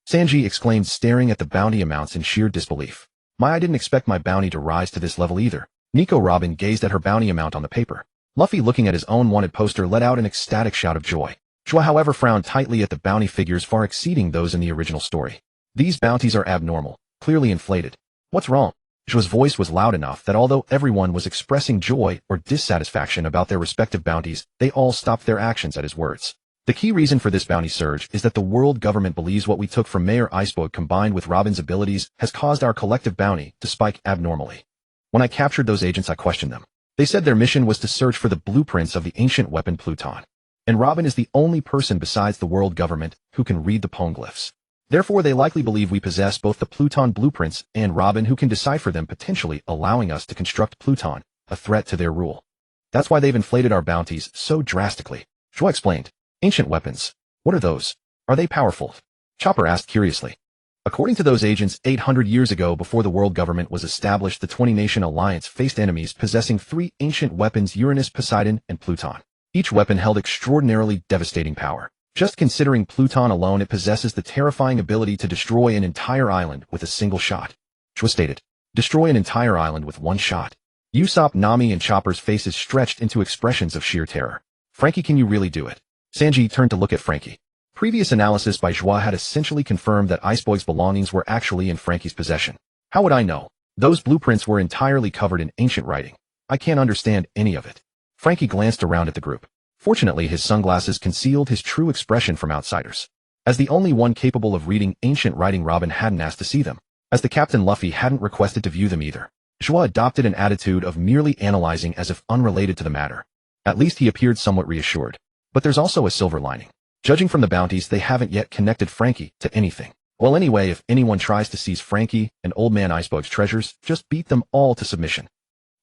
Sanji exclaimed, staring at the bounty amounts in sheer disbelief. I didn't expect my bounty to rise to this level either. Nico Robin gazed at her bounty amount on the paper. Luffy, looking at his own wanted poster, let out an ecstatic shout of joy. Jua, however, frowned tightly at the bounty figures far exceeding those in the original story. These bounties are abnormal, clearly inflated. What's wrong? Jua's voice was loud enough that although everyone was expressing joy or dissatisfaction about their respective bounties, they all stopped their actions at his words. The key reason for this bounty surge is that the world government believes what we took from Mayor Iceberg combined with Robin's abilities has caused our collective bounty to spike abnormally. When I captured those agents, I questioned them. They said their mission was to search for the blueprints of the ancient weapon Pluton. And Robin is the only person besides the world government who can read the poneglyphs. Therefore, they likely believe we possess both the Pluton blueprints and Robin, who can decipher them, potentially allowing us to construct Pluton, a threat to their rule. That's why they've inflated our bounties so drastically. Jua explained. Ancient weapons. What are those? Are they powerful? Chopper asked curiously. According to those agents, 800 years ago, before the world government was established, the 20-nation alliance faced enemies possessing 3 ancient weapons: Uranus, Poseidon, and Pluton. Each weapon held extraordinarily devastating power. Just considering Pluton alone, it possesses the terrifying ability to destroy an entire island with a single shot. Jua stated. Destroy an entire island with one shot. Usopp, Nami, and Chopper's faces stretched into expressions of sheer terror. Frankie, can you really do it? Sanji turned to look at Frankie. Previous analysis by Jua had essentially confirmed that Iceberg's belongings were actually in Frankie's possession. How would I know? Those blueprints were entirely covered in ancient writing. I can't understand any of it. Frankie glanced around at the group. Fortunately, his sunglasses concealed his true expression from outsiders. As the only one capable of reading ancient writing, Robin hadn't asked to see them. As the captain, Luffy hadn't requested to view them either. Jua adopted an attitude of merely analyzing as if unrelated to the matter. At least he appeared somewhat reassured. But there's also a silver lining. Judging from the bounties, they haven't yet connected Frankie to anything. Well, anyway, if anyone tries to seize Frankie and Old Man Iceberg's treasures, just beat them all to submission.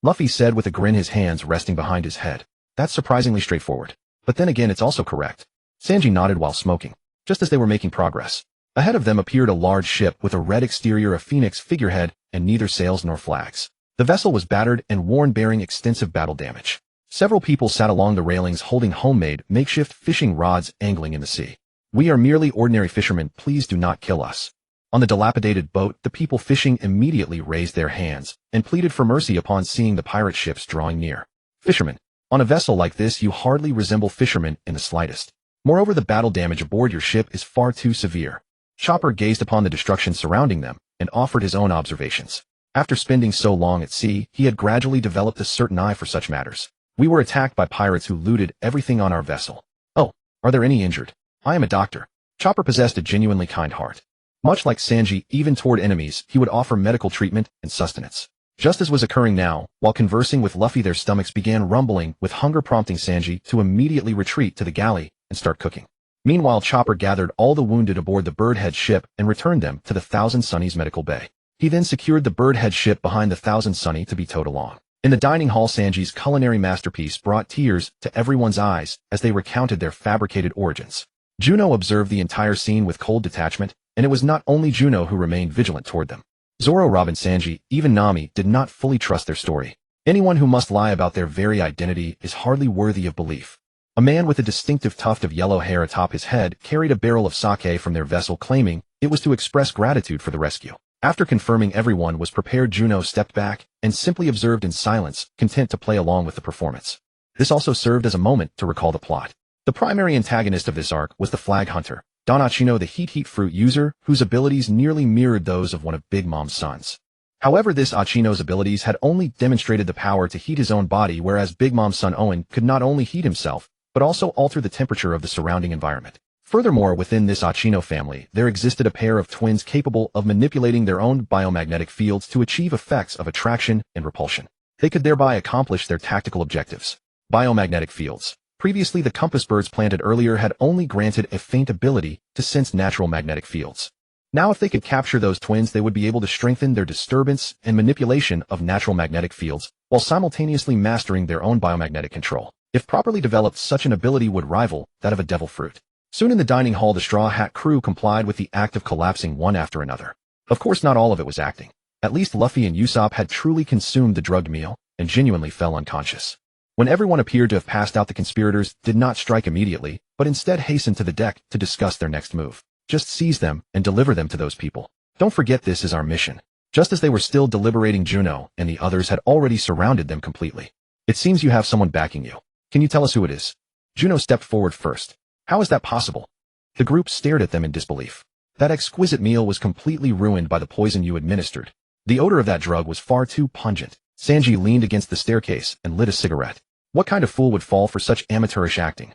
Luffy said with a grin, his hands resting behind his head. That's surprisingly straightforward. But then again, it's also correct. Sanji nodded while smoking. Just as they were making progress, Ahead of them appeared a large ship with a red exterior, a phoenix figurehead, and neither sails nor flags. The vessel was battered and worn, bearing extensive battle damage. Several people sat along the railings holding homemade, makeshift fishing rods, angling in the sea. "We are merely ordinary fishermen, please do not kill us." On the dilapidated boat, the people fishing immediately raised their hands and pleaded for mercy upon seeing the pirate ships drawing near. Fishermen. On a vessel like this, you hardly resemble fishermen in the slightest. Moreover, the battle damage aboard your ship is far too severe. Chopper gazed upon the destruction surrounding them and offered his own observations. After spending so long at sea, he had gradually developed a certain eye for such matters. "We were attacked by pirates who looted everything on our vessel." "Oh, are there any injured?" "I am a doctor." Chopper possessed a genuinely kind heart. Much like Sanji, even toward enemies, he would offer medical treatment and sustenance. Just as was occurring now, while conversing with Luffy, their stomachs began rumbling with hunger, prompting Sanji to immediately retreat to the galley and start cooking. Meanwhile, Chopper gathered all the wounded aboard the Birdhead ship and returned them to the Thousand Sunny's medical bay. He then secured the Birdhead ship behind the Thousand Sunny to be towed along. In the dining hall, Sanji's culinary masterpiece brought tears to everyone's eyes as they recounted their fabricated origins. Juno observed the entire scene with cold detachment, and it was not only Juno who remained vigilant toward them. Zoro, Robin, Sanji, even Nami did not fully trust their story. Anyone who must lie about their very identity is hardly worthy of belief. A man with a distinctive tuft of yellow hair atop his head carried a barrel of sake from their vessel, claiming it was to express gratitude for the rescue. After confirming everyone was prepared, Juno stepped back and simply observed in silence, content to play along with the performance. This also served as a moment to recall the plot. The primary antagonist of this arc was the Flag Hunter, Don Achino, the heat fruit user, whose abilities nearly mirrored those of one of Big Mom's sons. However, this Achino's abilities had only demonstrated the power to heat his own body, whereas Big Mom's son Owen could not only heat himself, but also alter the temperature of the surrounding environment. Furthermore, within this Achino family, there existed a pair of twins capable of manipulating their own biomagnetic fields to achieve effects of attraction and repulsion. They could thereby accomplish their tactical objectives. Biomagnetic fields. Previously, the compass birds planted earlier had only granted a faint ability to sense natural magnetic fields. Now, if they could capture those twins, they would be able to strengthen their disturbance and manipulation of natural magnetic fields, while simultaneously mastering their own biomagnetic control. If properly developed, such an ability would rival that of a devil fruit. Soon in the dining hall, the Straw Hat crew complied with the act of collapsing one after another. Of course, not all of it was acting. At least Luffy and Usopp had truly consumed the drugged meal and genuinely fell unconscious. When everyone appeared to have passed out, the conspirators did not strike immediately, but instead hastened to the deck to discuss their next move. Just seize them and deliver them to those people. Don't forget, this is our mission. Just as they were still deliberating, Juno and the others had already surrounded them completely. "It seems you have someone backing you. Can you tell us who it is?" Juno stepped forward first. "How is that possible?" The group stared at them in disbelief. "That exquisite meal was completely ruined by the poison you administered. The odor of that drug was far too pungent." Sanji leaned against the staircase and lit a cigarette. What kind of fool would fall for such amateurish acting?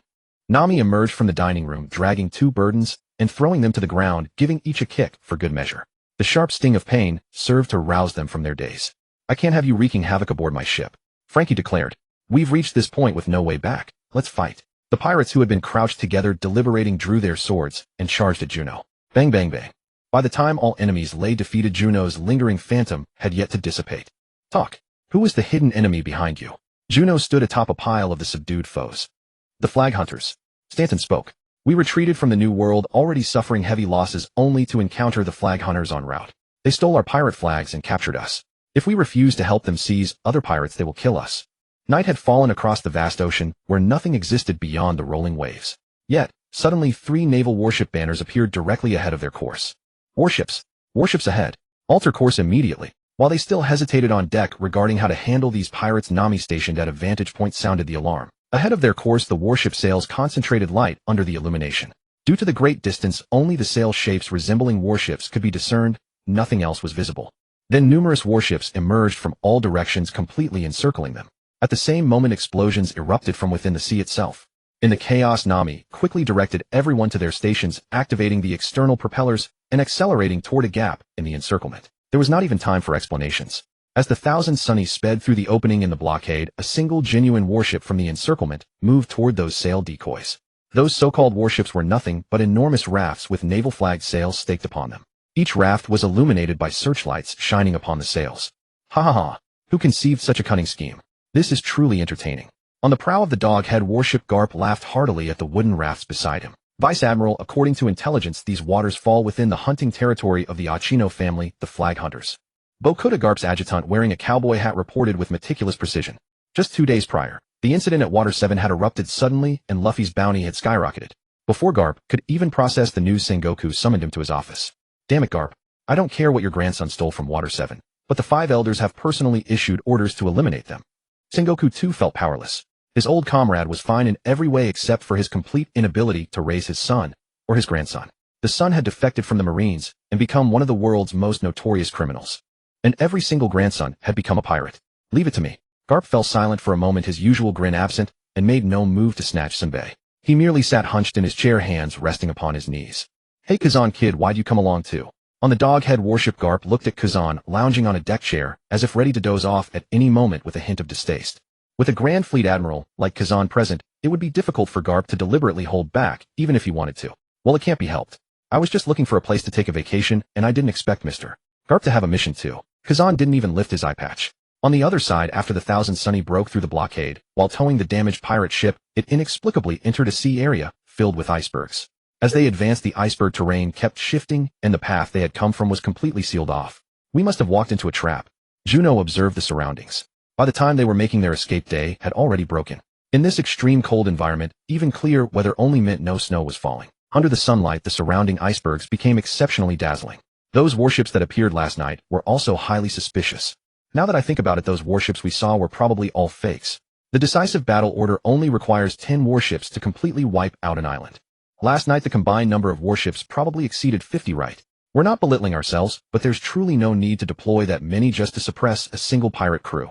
Nami emerged from the dining room, dragging two burdens and throwing them to the ground, giving each a kick for good measure. The sharp sting of pain served to rouse them from their daze. "I can't have you wreaking havoc aboard my ship," Frankie declared. "We've reached this point with no way back. Let's fight." The pirates, who had been crouched together deliberating, drew their swords and charged at Juno. Bang, bang, bang. By the time all enemies lay defeated, Juno's lingering phantom had yet to dissipate. "Talk. Who is the hidden enemy behind you?" Juno stood atop a pile of the subdued foes. "The Flag Hunters." Stanton spoke. "We retreated from the New World, already suffering heavy losses, only to encounter the Flag Hunters en route. They stole our pirate flags and captured us. If we refuse to help them seize other pirates, they will kill us." Night had fallen across the vast ocean, where nothing existed beyond the rolling waves. Yet, suddenly 3 naval warship banners appeared directly ahead of their course. "Warships! Warships ahead! Alter course immediately!" While they still hesitated on deck regarding how to handle these pirates, Nami, stationed at a vantage point, sounded the alarm. Ahead of their course, the warship sails concentrated light under the illumination. Due to the great distance, only the sail shapes resembling warships could be discerned, nothing else was visible. Then numerous warships emerged from all directions, completely encircling them. At the same moment, explosions erupted from within the sea itself. In the chaos, Nami quickly directed everyone to their stations, activating the external propellers and accelerating toward a gap in the encirclement. There was not even time for explanations. As the Thousand Sunnies sped through the opening in the blockade, a single genuine warship from the encirclement moved toward those sail decoys. Those so-called warships were nothing but enormous rafts with naval flag sails staked upon them. Each raft was illuminated by searchlights shining upon the sails. Ha ha ha! Who conceived such a cunning scheme? This is truly entertaining. On the prow of the Doghead warship, Garp laughed heartily at the wooden rafts beside him. Vice Admiral, according to intelligence, these waters fall within the hunting territory of the Ochino family, the Flag Hunters. Bokuta Garp's adjutant wearing a cowboy hat reported with meticulous precision. Just 2 days prior, the incident at Water 7 had erupted suddenly and Luffy's bounty had skyrocketed. Before Garp could even process the news, Sengoku summoned him to his office. Damn it, Garp. I don't care what your grandson stole from Water 7, but the 5 elders have personally issued orders to eliminate them. Sengoku too felt powerless. His old comrade was fine in every way except for his complete inability to raise his son, or his grandson. The son had defected from the Marines and become one of the world's most notorious criminals. And every single grandson had become a pirate. Leave it to me. Garp fell silent for a moment, his usual grin absent, and made no move to snatch Senbei. He merely sat hunched in his chair, hands resting upon his knees. Hey Kazan kid, why'd you come along too? On the Doghead warship, Garp looked at Kazan lounging on a deck chair as if ready to doze off at any moment with a hint of distaste. With a Grand Fleet Admiral like Kazan present, it would be difficult for Garp to deliberately hold back, even if he wanted to. Well, it can't be helped. I was just looking for a place to take a vacation, and I didn't expect Mr. Garp to have a mission too. Kazan didn't even lift his eye patch. On the other side, after the Thousand Sunny broke through the blockade, while towing the damaged pirate ship, it inexplicably entered a sea area filled with icebergs. As they advanced, the iceberg terrain kept shifting, and the path they had come from was completely sealed off. We must have walked into a trap. Juno observed the surroundings. By the time they were making their escape, day had already broken. In this extreme cold environment, even clear weather only meant no snow was falling. Under the sunlight, the surrounding icebergs became exceptionally dazzling. Those warships that appeared last night were also highly suspicious. Now that I think about it, those warships we saw were probably all fakes. The decisive battle order only requires 10 warships to completely wipe out an island. Last night the combined number of warships probably exceeded 50, right? We're not belittling ourselves, but there's truly no need to deploy that many just to suppress a single pirate crew.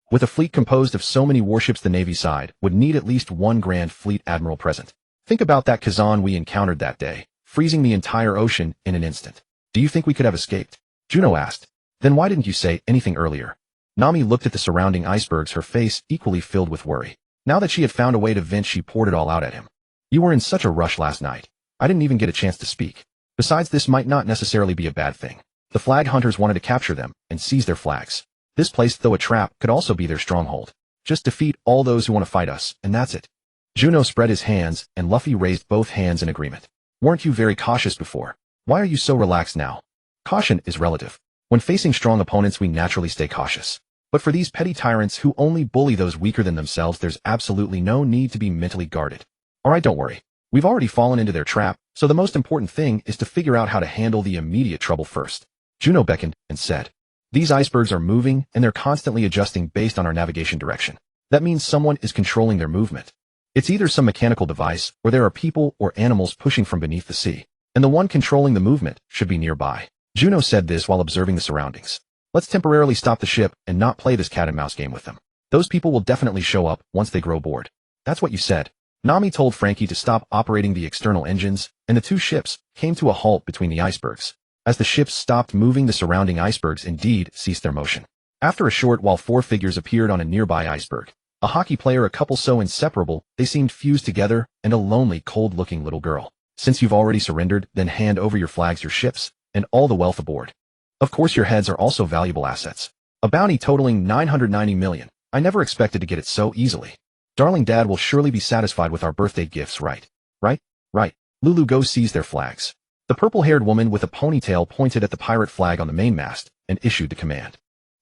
With a fleet composed of so many warships, the Navy side would need at least one Grand Fleet Admiral present. Think about that Kazan we encountered that day, freezing the entire ocean in an instant. Do you think we could have escaped? Juno asked. Then why didn't you say anything earlier? Nami looked at the surrounding icebergs, her face equally filled with worry. Now that she had found a way to vent, she poured it all out at him. You were in such a rush last night. I didn't even get a chance to speak. Besides, this might not necessarily be a bad thing. The flag hunters wanted to capture them and seize their flags. This place, though a trap, could also be their stronghold. Just defeat all those who want to fight us, and that's it. Juno spread his hands, and Luffy raised both hands in agreement. Weren't you very cautious before? Why are you so relaxed now? Caution is relative. When facing strong opponents, we naturally stay cautious. But for these petty tyrants who only bully those weaker than themselves, there's absolutely no need to be mentally guarded. Alright, don't worry. We've already fallen into their trap, so the most important thing is to figure out how to handle the immediate trouble first. Juno beckoned and said, these icebergs are moving, and they're constantly adjusting based on our navigation direction. That means someone is controlling their movement. It's either some mechanical device, or there are people or animals pushing from beneath the sea. And the one controlling the movement should be nearby. Juno said this while observing the surroundings. Let's temporarily stop the ship and not play this cat and mouse game with them. Those people will definitely show up once they grow bored. That's what you said. Nami told Frankie to stop operating the external engines, and the two ships came to a halt between the icebergs. As the ships stopped moving, the surrounding icebergs indeed ceased their motion. After a short while, 4 figures appeared on a nearby iceberg. A hockey player, a couple so inseparable, they seemed fused together, and a lonely, cold-looking little girl. Since you've already surrendered, then hand over your flags, your ships, and all the wealth aboard. Of course, your heads are also valuable assets. A bounty totaling 990 million. I never expected to get it so easily. Darling Dad will surely be satisfied with our birthday gifts, right? Right? Right. Lulu, go seize their flags. The purple-haired woman with a ponytail pointed at the pirate flag on the mainmast and issued the command.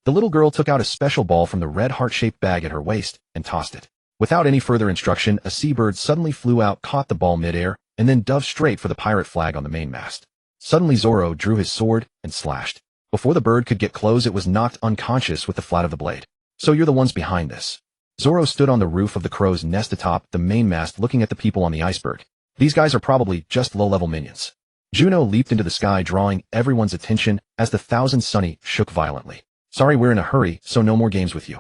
The little girl took out a special ball from the red heart-shaped bag at her waist and tossed it. Without any further instruction, a seabird suddenly flew out, caught the ball midair, and then dove straight for the pirate flag on the mainmast. Suddenly Zoro drew his sword and slashed. Before the bird could get close, it was knocked unconscious with the flat of the blade. So you're the ones behind this. Zoro stood on the roof of the crow's nest atop the mainmast looking at the people on the iceberg. These guys are probably just low-level minions. Juno leaped into the sky, drawing everyone's attention as the Thousand Sunny shook violently. Sorry, we're in a hurry, so no more games with you.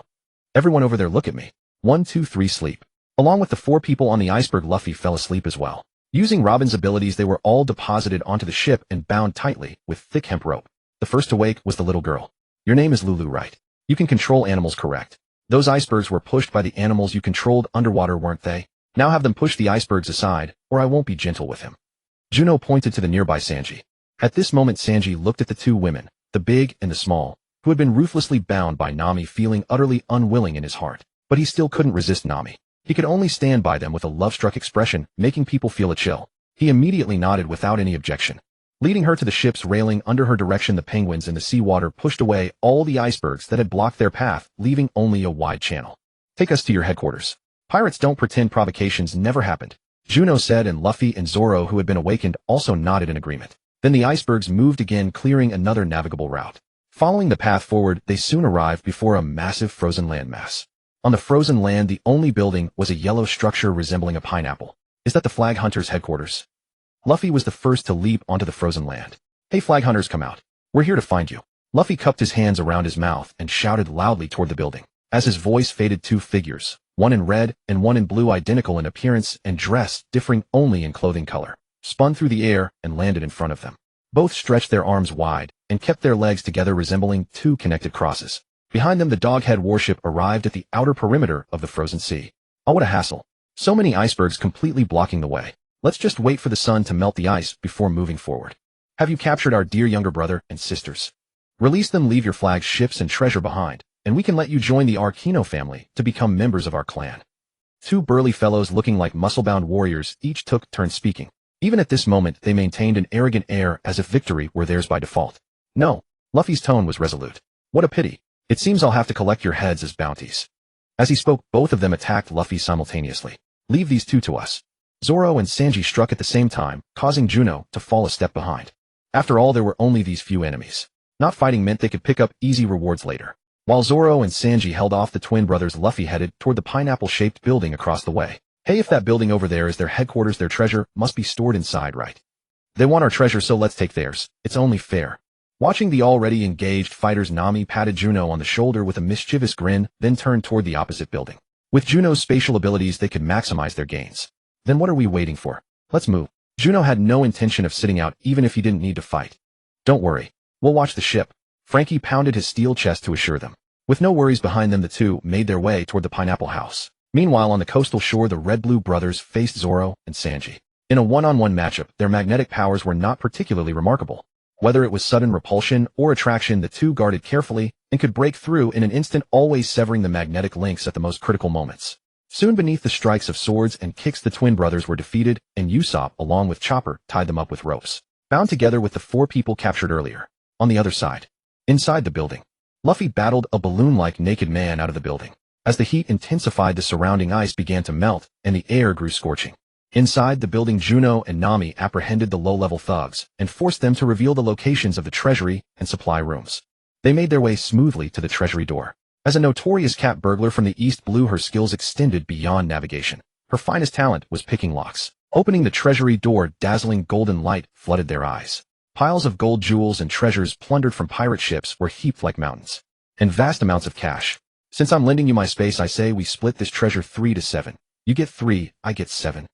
Everyone over there, look at me. 1, 2, 3, sleep. Along with the 4 people on the iceberg, Luffy fell asleep as well. Using Robin's abilities, they were all deposited onto the ship and bound tightly with thick hemp rope. The first to wake was the little girl. Your name is Lulu, right? You can control animals, correct? Those icebergs were pushed by the animals you controlled underwater, weren't they? Now have them push the icebergs aside, or I won't be gentle with him. Juno pointed to the nearby Sanji. At this moment, Sanji looked at the 2 women, the big and the small, who had been ruthlessly bound by Nami, feeling utterly unwilling in his heart. But he still couldn't resist Nami. He could only stand by them with a love-struck expression, making people feel a chill. He immediately nodded without any objection. Leading her to the ship's railing under her direction, the penguins in the seawater pushed away all the icebergs that had blocked their path, leaving only a wide channel. Take us to your headquarters. Pirates don't pretend provocations never happened, Juno said, and Luffy and Zoro, who had been awakened, also nodded in agreement. Then the icebergs moved again, clearing another navigable route. Following the path forward, they soon arrived before a massive frozen landmass. On the frozen land, the only building was a yellow structure resembling a pineapple. Is that the Flag Hunters' headquarters? Luffy was the first to leap onto the frozen land. Hey, Flag Hunters, come out. We're here to find you. Luffy cupped his hands around his mouth and shouted loudly toward the building. As his voice faded, two figures, one in red and one in blue, identical in appearance and dress, differing only in clothing color, spun through the air and landed in front of them. Both stretched their arms wide and kept their legs together, resembling two connected crosses. Behind them, the Doghead warship arrived at the outer perimeter of the frozen sea. Oh, what a hassle. So many icebergs completely blocking the way. Let's just wait for the sun to melt the ice before moving forward. Have you captured our dear younger brother and sisters? Release them, leave your flags, ships, and treasure behind, and we can let you join the Arkino family to become members of our clan. Two burly fellows looking like muscle-bound warriors each took turns speaking. Even at this moment, they maintained an arrogant air as if victory were theirs by default. No, Luffy's tone was resolute. What a pity. It seems I'll have to collect your heads as bounties. As he spoke, both of them attacked Luffy simultaneously. Leave these two to us. Zoro and Sanji struck at the same time, causing Juno to fall a step behind. After all, there were only these few enemies. Not fighting meant they could pick up easy rewards later. While Zoro and Sanji held off the twin brothers, Luffy headed toward the pineapple-shaped building across the way. Hey, if that building over there is their headquarters, their treasure must be stored inside, right? They want our treasure, so let's take theirs. It's only fair. Watching the already engaged fighters, Nami patted Juno on the shoulder with a mischievous grin, then turned toward the opposite building. With Juno's spatial abilities, they could maximize their gains. Then what are we waiting for? Let's move. Juno had no intention of sitting out, even if he didn't need to fight. Don't worry. We'll watch the ship. Frankie pounded his steel chest to assure them. With no worries behind them, the two made their way toward the Pineapple House. Meanwhile, on the coastal shore, the Red Blue brothers faced Zoro and Sanji. In a one-on-one matchup, their magnetic powers were not particularly remarkable. Whether it was sudden repulsion or attraction, the two guarded carefully and could break through in an instant, always severing the magnetic links at the most critical moments. Soon, beneath the strikes of swords and kicks, the twin brothers were defeated, and Usopp, along with Chopper, tied them up with ropes, bound together with the four people captured earlier. On the other side, inside the building, Luffy battled a balloon-like naked man out of the building. As the heat intensified, the surrounding ice began to melt, and the air grew scorching. Inside the building, Juno and Nami apprehended the low-level thugs and forced them to reveal the locations of the treasury and supply rooms. They made their way smoothly to the treasury door. As a notorious cat burglar from the East Blue, her skills extended beyond navigation. Her finest talent was picking locks. Opening the treasury door, dazzling golden light flooded their eyes. Piles of gold, jewels, and treasures plundered from pirate ships were heaped like mountains. And vast amounts of cash. Since I'm lending you my space, I say we split this treasure 3 to 7. You get 3, I get 7.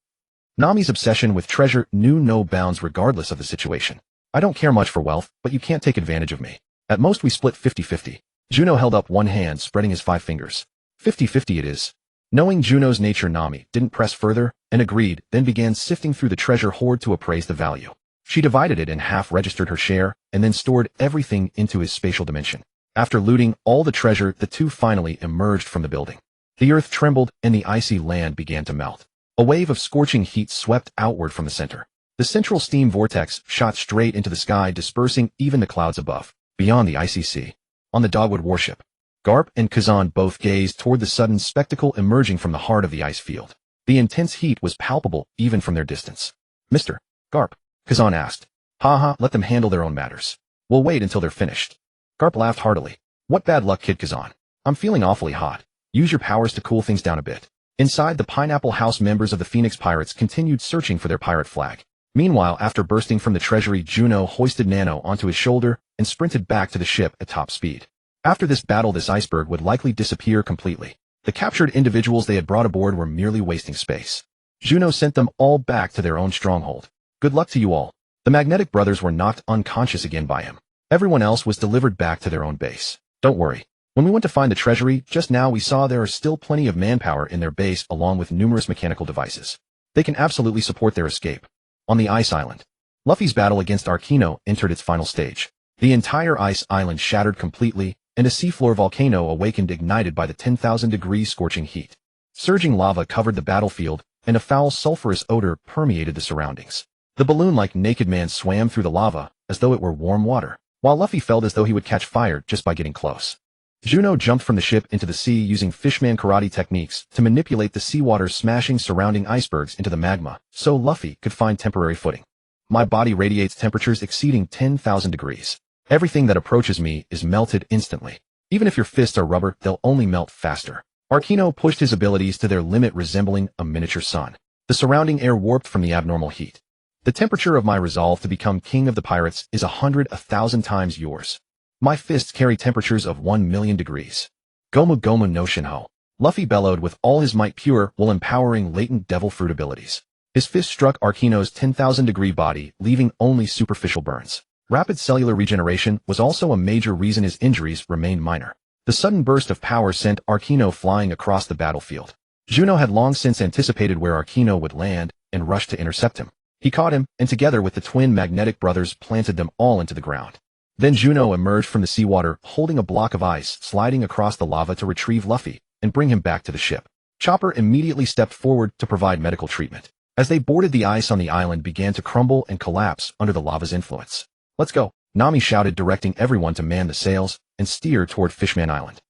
Nami's obsession with treasure knew no bounds regardless of the situation. I don't care much for wealth, but you can't take advantage of me. At most we split 50-50. Juno held up one hand, spreading his 5 fingers. 50-50 it is. Knowing Juno's nature, Nami didn't press further and agreed, then began sifting through the treasure hoard to appraise the value. She divided it in half, registered her share, and then stored everything into his spatial dimension. After looting all the treasure, the two finally emerged from the building. The earth trembled and the icy land began to melt. A wave of scorching heat swept outward from the center. The central steam vortex shot straight into the sky, dispersing even the clouds above. Beyond the icy sea, on the Dogwood warship, Garp and Kazan both gazed toward the sudden spectacle emerging from the heart of the ice field. The intense heat was palpable even from their distance. Mr. Garp, Kazan asked. Haha, let them handle their own matters. We'll wait until they're finished. Garp laughed heartily. What bad luck, kid Kazan. I'm feeling awfully hot. Use your powers to cool things down a bit. Inside the Pineapple House, members of the Phoenix Pirates continued searching for their pirate flag. Meanwhile, after bursting from the treasury, Juno hoisted Nano onto his shoulder and sprinted back to the ship at top speed. After this battle, this iceberg would likely disappear completely. The captured individuals they had brought aboard were merely wasting space. Juno sent them all back to their own stronghold. Good luck to you all. The Magnetic brothers were knocked unconscious again by him. Everyone else was delivered back to their own base. Don't worry. When we went to find the treasury, just now we saw there are still plenty of manpower in their base along with numerous mechanical devices. They can absolutely support their escape. On the ice island, Luffy's battle against Arkino entered its final stage. The entire ice island shattered completely, and a seafloor volcano awakened, ignited by the 10,000-degree scorching heat. Surging lava covered the battlefield, and a foul sulfurous odor permeated the surroundings. The balloon-like naked man swam through the lava as though it were warm water, while Luffy felt as though he would catch fire just by getting close. Juno jumped from the ship into the sea using fishman karate techniques to manipulate the seawater, smashing surrounding icebergs into the magma so Luffy could find temporary footing. My body radiates temperatures exceeding 10,000 degrees. Everything that approaches me is melted instantly. Even if your fists are rubber, they'll only melt faster. Arkino pushed his abilities to their limit, resembling a miniature sun. The surrounding air warped from the abnormal heat. The temperature of my resolve to become king of the pirates is 100,000 times yours. My fists carry temperatures of 1,000,000 degrees. Gomu Gomu no Shinho. Luffy bellowed with all his might, pure while empowering latent devil fruit abilities. His fist struck Arkino's 10,000-degree body, leaving only superficial burns. Rapid cellular regeneration was also a major reason his injuries remained minor. The sudden burst of power sent Arkino flying across the battlefield. Juno had long since anticipated where Arkino would land and rushed to intercept him. He caught him, and together with the twin magnetic brothers planted them all into the ground. Then Juno emerged from the seawater, holding a block of ice, sliding across the lava to retrieve Luffy and bring him back to the ship. Chopper immediately stepped forward to provide medical treatment. As they boarded, the ice on the island began to crumble and collapse under the lava's influence. "Let's go," Nami shouted, directing everyone to man the sails and steer toward Fishman Island.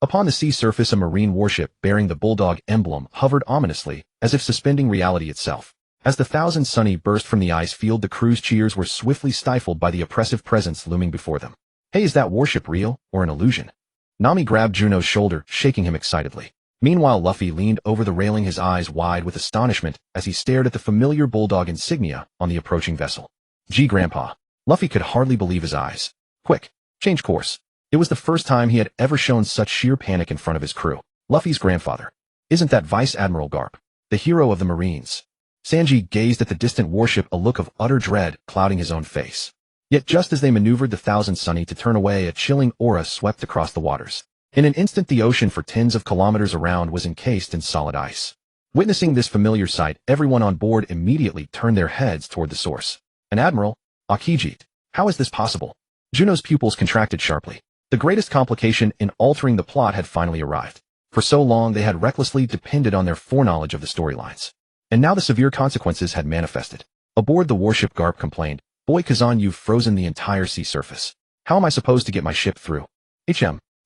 Upon the sea surface, a marine warship bearing the bulldog emblem hovered ominously, as if suspending reality itself. As the Thousand Sunny burst from the ice field, the crew's cheers were swiftly stifled by the oppressive presence looming before them. "Hey, is that warship real, or an illusion?" Nami grabbed Juno's shoulder, shaking him excitedly. Meanwhile, Luffy leaned over the railing, his eyes wide with astonishment as he stared at the familiar bulldog insignia on the approaching vessel. "Gee, Grandpa." Luffy could hardly believe his eyes. "Quick, change course." It was the first time he had ever shown such sheer panic in front of his crew. Luffy's grandfather. Isn't that Vice Admiral Garp, the hero of the Marines? Sanji gazed at the distant warship, a look of utter dread clouding his own face. Yet just as they maneuvered the Thousand Sunny to turn away, a chilling aura swept across the waters. In an instant, the ocean for tens of kilometers around was encased in solid ice. Witnessing this familiar sight, everyone on board immediately turned their heads toward the source. "An admiral? Akijit, how is this possible?" Juno's pupils contracted sharply. The greatest complication in altering the plot had finally arrived. For so long they had recklessly depended on their foreknowledge of the storylines. And now the severe consequences had manifested. Aboard the warship, Garp complained, "Boy Kazan, you've frozen the entire sea surface. How am I supposed to get my ship through?"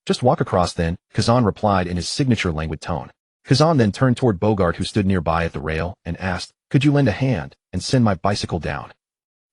Just walk across then," Kazan replied in his signature languid tone. Kazan then turned toward Bogart, who stood nearby at the rail, and asked, "Could you lend a hand and send my bicycle down?"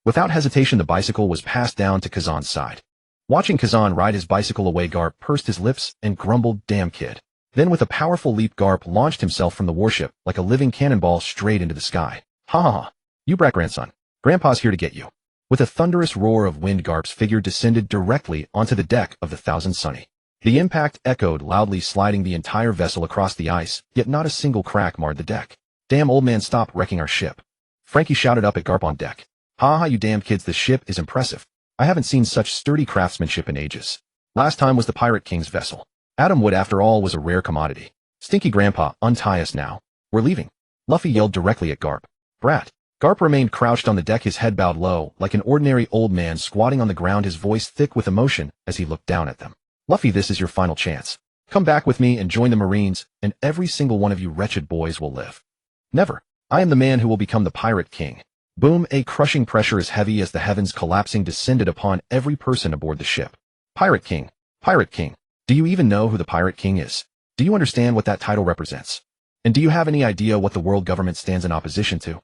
Without hesitation, the bicycle was passed down to Kazan's side. Watching Kazan ride his bicycle away, Garp pursed his lips and grumbled, "Damn kid." Then with a powerful leap, Garp launched himself from the warship like a living cannonball straight into the sky. "Ha ha ha. You brat grandson. Grandpa's here to get you." With a thunderous roar of wind, Garp's figure descended directly onto the deck of the Thousand Sunny. The impact echoed loudly, sliding the entire vessel across the ice, yet not a single crack marred the deck. "Damn, old man, stop wrecking our ship." Frankie shouted up at Garp on deck. "Ha ha, you damn kids, this ship is impressive. I haven't seen such sturdy craftsmanship in ages. Last time was the Pirate King's vessel. Atom wood, after all, was a rare commodity. Stinky Grandpa, untie us now. We're leaving." Luffy yelled directly at Garp. "Brat." Garp remained crouched on the deck, his head bowed low, like an ordinary old man squatting on the ground, his voice thick with emotion as he looked down at them. "Luffy, this is your final chance. Come back with me and join the Marines, and every single one of you wretched boys will live." "Never. I am the man who will become the Pirate King." Boom, a crushing pressure as heavy as the heavens collapsing descended upon every person aboard the ship. "Pirate King. Pirate King. Do you even know who the Pirate King is? Do you understand what that title represents? And do you have any idea what the world government stands in opposition to?"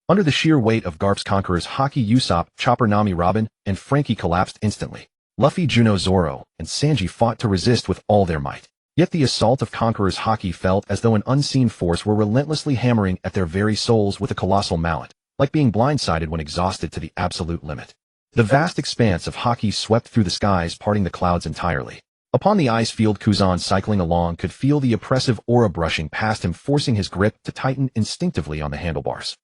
Under the sheer weight of Garp's conquerors, Haki, Usopp, Chopper, Nami, Robin, and Frankie collapsed instantly. Luffy, Juno, Zoro, and Sanji fought to resist with all their might. Yet the assault of conquerors, Haki felt as though an unseen force were relentlessly hammering at their very souls with a colossal mallet, like being blindsided when exhausted to the absolute limit. The vast expanse of Haki swept through the skies, parting the clouds entirely. Upon the ice field, Kuzan, cycling along, could feel the oppressive aura brushing past him, forcing his grip to tighten instinctively on the handlebars.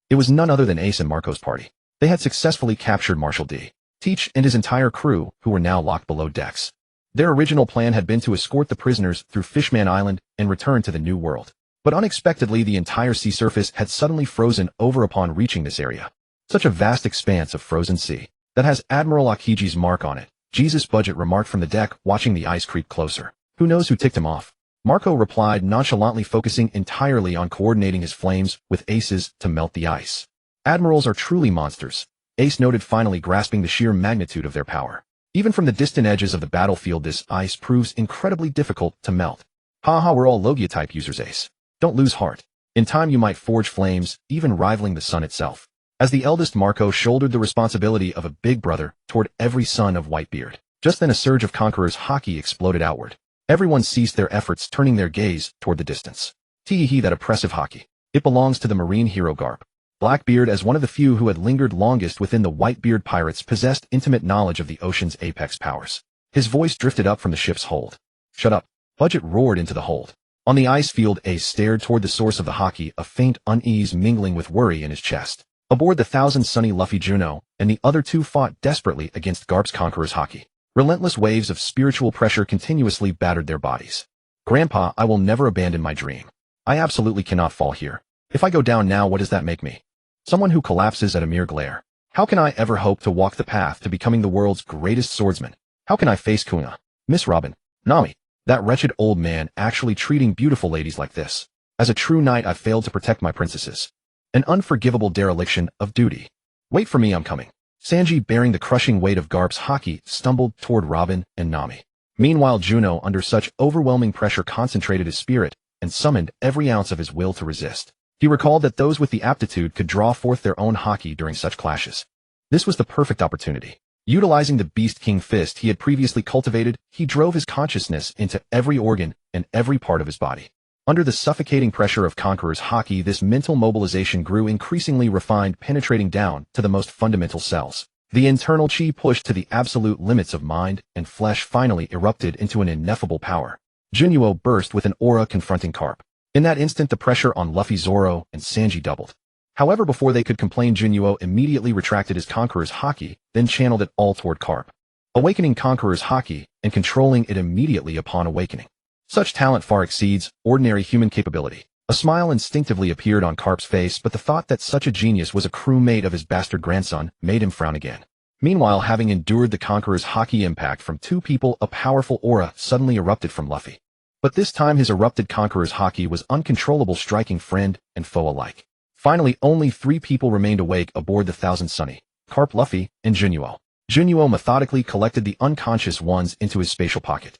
It was none other than Ace and Marco's party. They had successfully captured Marshal D. Teach and his entire crew, who were now locked below decks. Their original plan had been to escort the prisoners through Fishman Island and return to the New World. But unexpectedly, the entire sea surface had suddenly frozen over upon reaching this area. Such a vast expanse of frozen sea. That has Admiral Akiji's mark on it, Jesus Budget remarked from the deck, watching the ice creep closer. Who knows who ticked him off? Marco replied, nonchalantly focusing entirely on coordinating his flames with aces to melt the ice. Admirals are truly monsters, Ace noted, finally grasping the sheer magnitude of their power. Even from the distant edges of the battlefield, this ice proves incredibly difficult to melt. Haha, we're all Logia-type users, Ace. Don't lose heart. In time you might forge flames, even rivaling the sun itself. As the eldest, Marco shouldered the responsibility of a big brother toward every son of Whitebeard. Just then a surge of Conqueror's haki exploded outward. Everyone ceased their efforts, turning their gaze toward the distance. Tee-hee, that oppressive haki. It belongs to the marine hero Garp. Blackbeard, as one of the few who had lingered longest within the Whitebeard pirates, possessed intimate knowledge of the ocean's apex powers. His voice drifted up from the ship's hold. Shut up. Budget roared into the hold. On the ice field, Ace stared toward the source of the haki, a faint unease mingling with worry in his chest. Aboard the Thousand Sunny, Luffy, Juno, and the other two fought desperately against Garp's Conqueror's haki. Relentless waves of spiritual pressure continuously battered their bodies. Grandpa, I will never abandon my dream. I absolutely cannot fall here. If I go down now, what does that make me? Someone who collapses at a mere glare. How can I ever hope to walk the path to becoming the world's greatest swordsman? How can I face Kuna, Miss Robin, Nami, that wretched old man, actually treating beautiful ladies like this? As a true knight, I've failed to protect my princesses. An unforgivable dereliction of duty. Wait for me, I'm coming. Sanji, bearing the crushing weight of Garp's haki, stumbled toward Robin and Nami. Meanwhile, Juno, under such overwhelming pressure, concentrated his spirit and summoned every ounce of his will to resist. He recalled that those with the aptitude could draw forth their own haki during such clashes. This was the perfect opportunity. Utilizing the Beast King fist he had previously cultivated, he drove his consciousness into every organ and every part of his body. Under the suffocating pressure of Conqueror's haki, this mental mobilization grew increasingly refined, penetrating down to the most fundamental cells. The internal chi, pushed to the absolute limits of mind and flesh, finally erupted into an ineffable power. Juno burst with an aura confronting Garp. In that instant, the pressure on Luffy, Zoro, and Sanji doubled. However, before they could complain, Juno immediately retracted his Conqueror's haki, then channeled it all toward Garp, awakening Conqueror's haki and controlling it immediately upon awakening. Such talent far exceeds ordinary human capability. A smile instinctively appeared on Garp's face, but the thought that such a genius was a crewmate of his bastard grandson made him frown again. Meanwhile, having endured the Conqueror's haki impact from two people, a powerful aura suddenly erupted from Luffy. But this time his erupted Conqueror's haki was uncontrollable, striking friend and foe alike. Finally, only 3 people remained awake aboard the Thousand Sunny: Garp, Luffy, and Juno. Juno methodically collected the unconscious ones into his spatial pocket.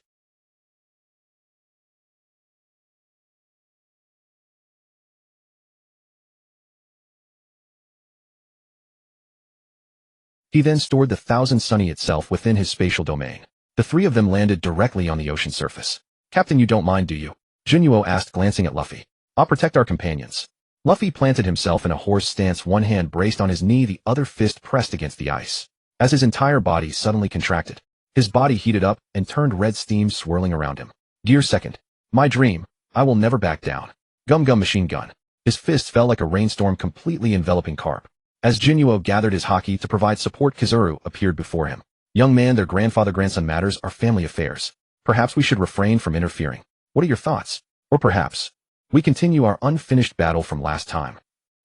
He then stored the Thousand Sunny itself within his spatial domain. The 3 of them landed directly on the ocean surface. Captain, you don't mind, do you? Juno asked, glancing at Luffy. I'll protect our companions. Luffy planted himself in a horse stance, one hand braced on his knee, the other fist pressed against the ice. As his entire body suddenly contracted, his body heated up and turned red, steam swirling around him. Dear Second, my dream, I will never back down. Gum Gum Machine Gun. His fist fell like a rainstorm, completely enveloping Garp. As Juno gathered his haki to provide support, Kizaru appeared before him. Young man, their grandfather-grandson matters are family affairs. Perhaps we should refrain from interfering. What are your thoughts? Or perhaps we continue our unfinished battle from last time.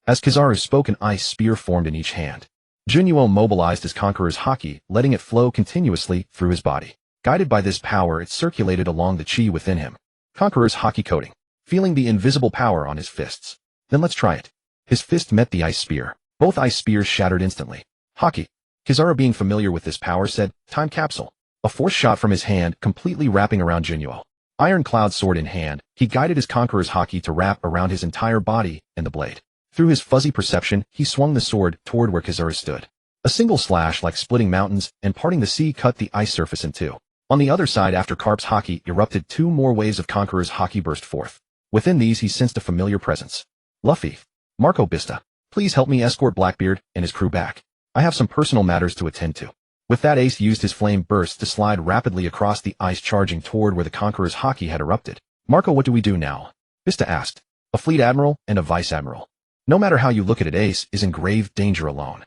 As Kizaru spoke, an ice spear formed in each hand. Juno mobilized his Conqueror's haki, letting it flow continuously through his body. Guided by this power, it circulated along the chi within him. Conqueror's haki coating, feeling the invisible power on his fists. Then let's try it. His fist met the ice spear. Both ice spears shattered instantly. Haki. Kizaru, being familiar with this power, said, Time capsule. A force shot from his hand, completely wrapping around Juno. Iron Cloud sword in hand, he guided his Conqueror's haki to wrap around his entire body and the blade. Through his fuzzy perception, he swung the sword toward where Kizaru stood. A single slash, like splitting mountains and parting the sea, cut the ice surface in two. On the other side, after Garp's haki erupted, 2 more waves of Conqueror's haki burst forth. Within these, he sensed a familiar presence. Luffy. Marco Bista. Please help me escort Blackbeard and his crew back. I have some personal matters to attend to. With that, Ace used his flame burst to slide rapidly across the ice, charging toward where the Conqueror's haki had erupted. Marco, what do we do now? Bista asked. A fleet admiral and a vice admiral. No matter how you look at it, Ace is in grave danger alone.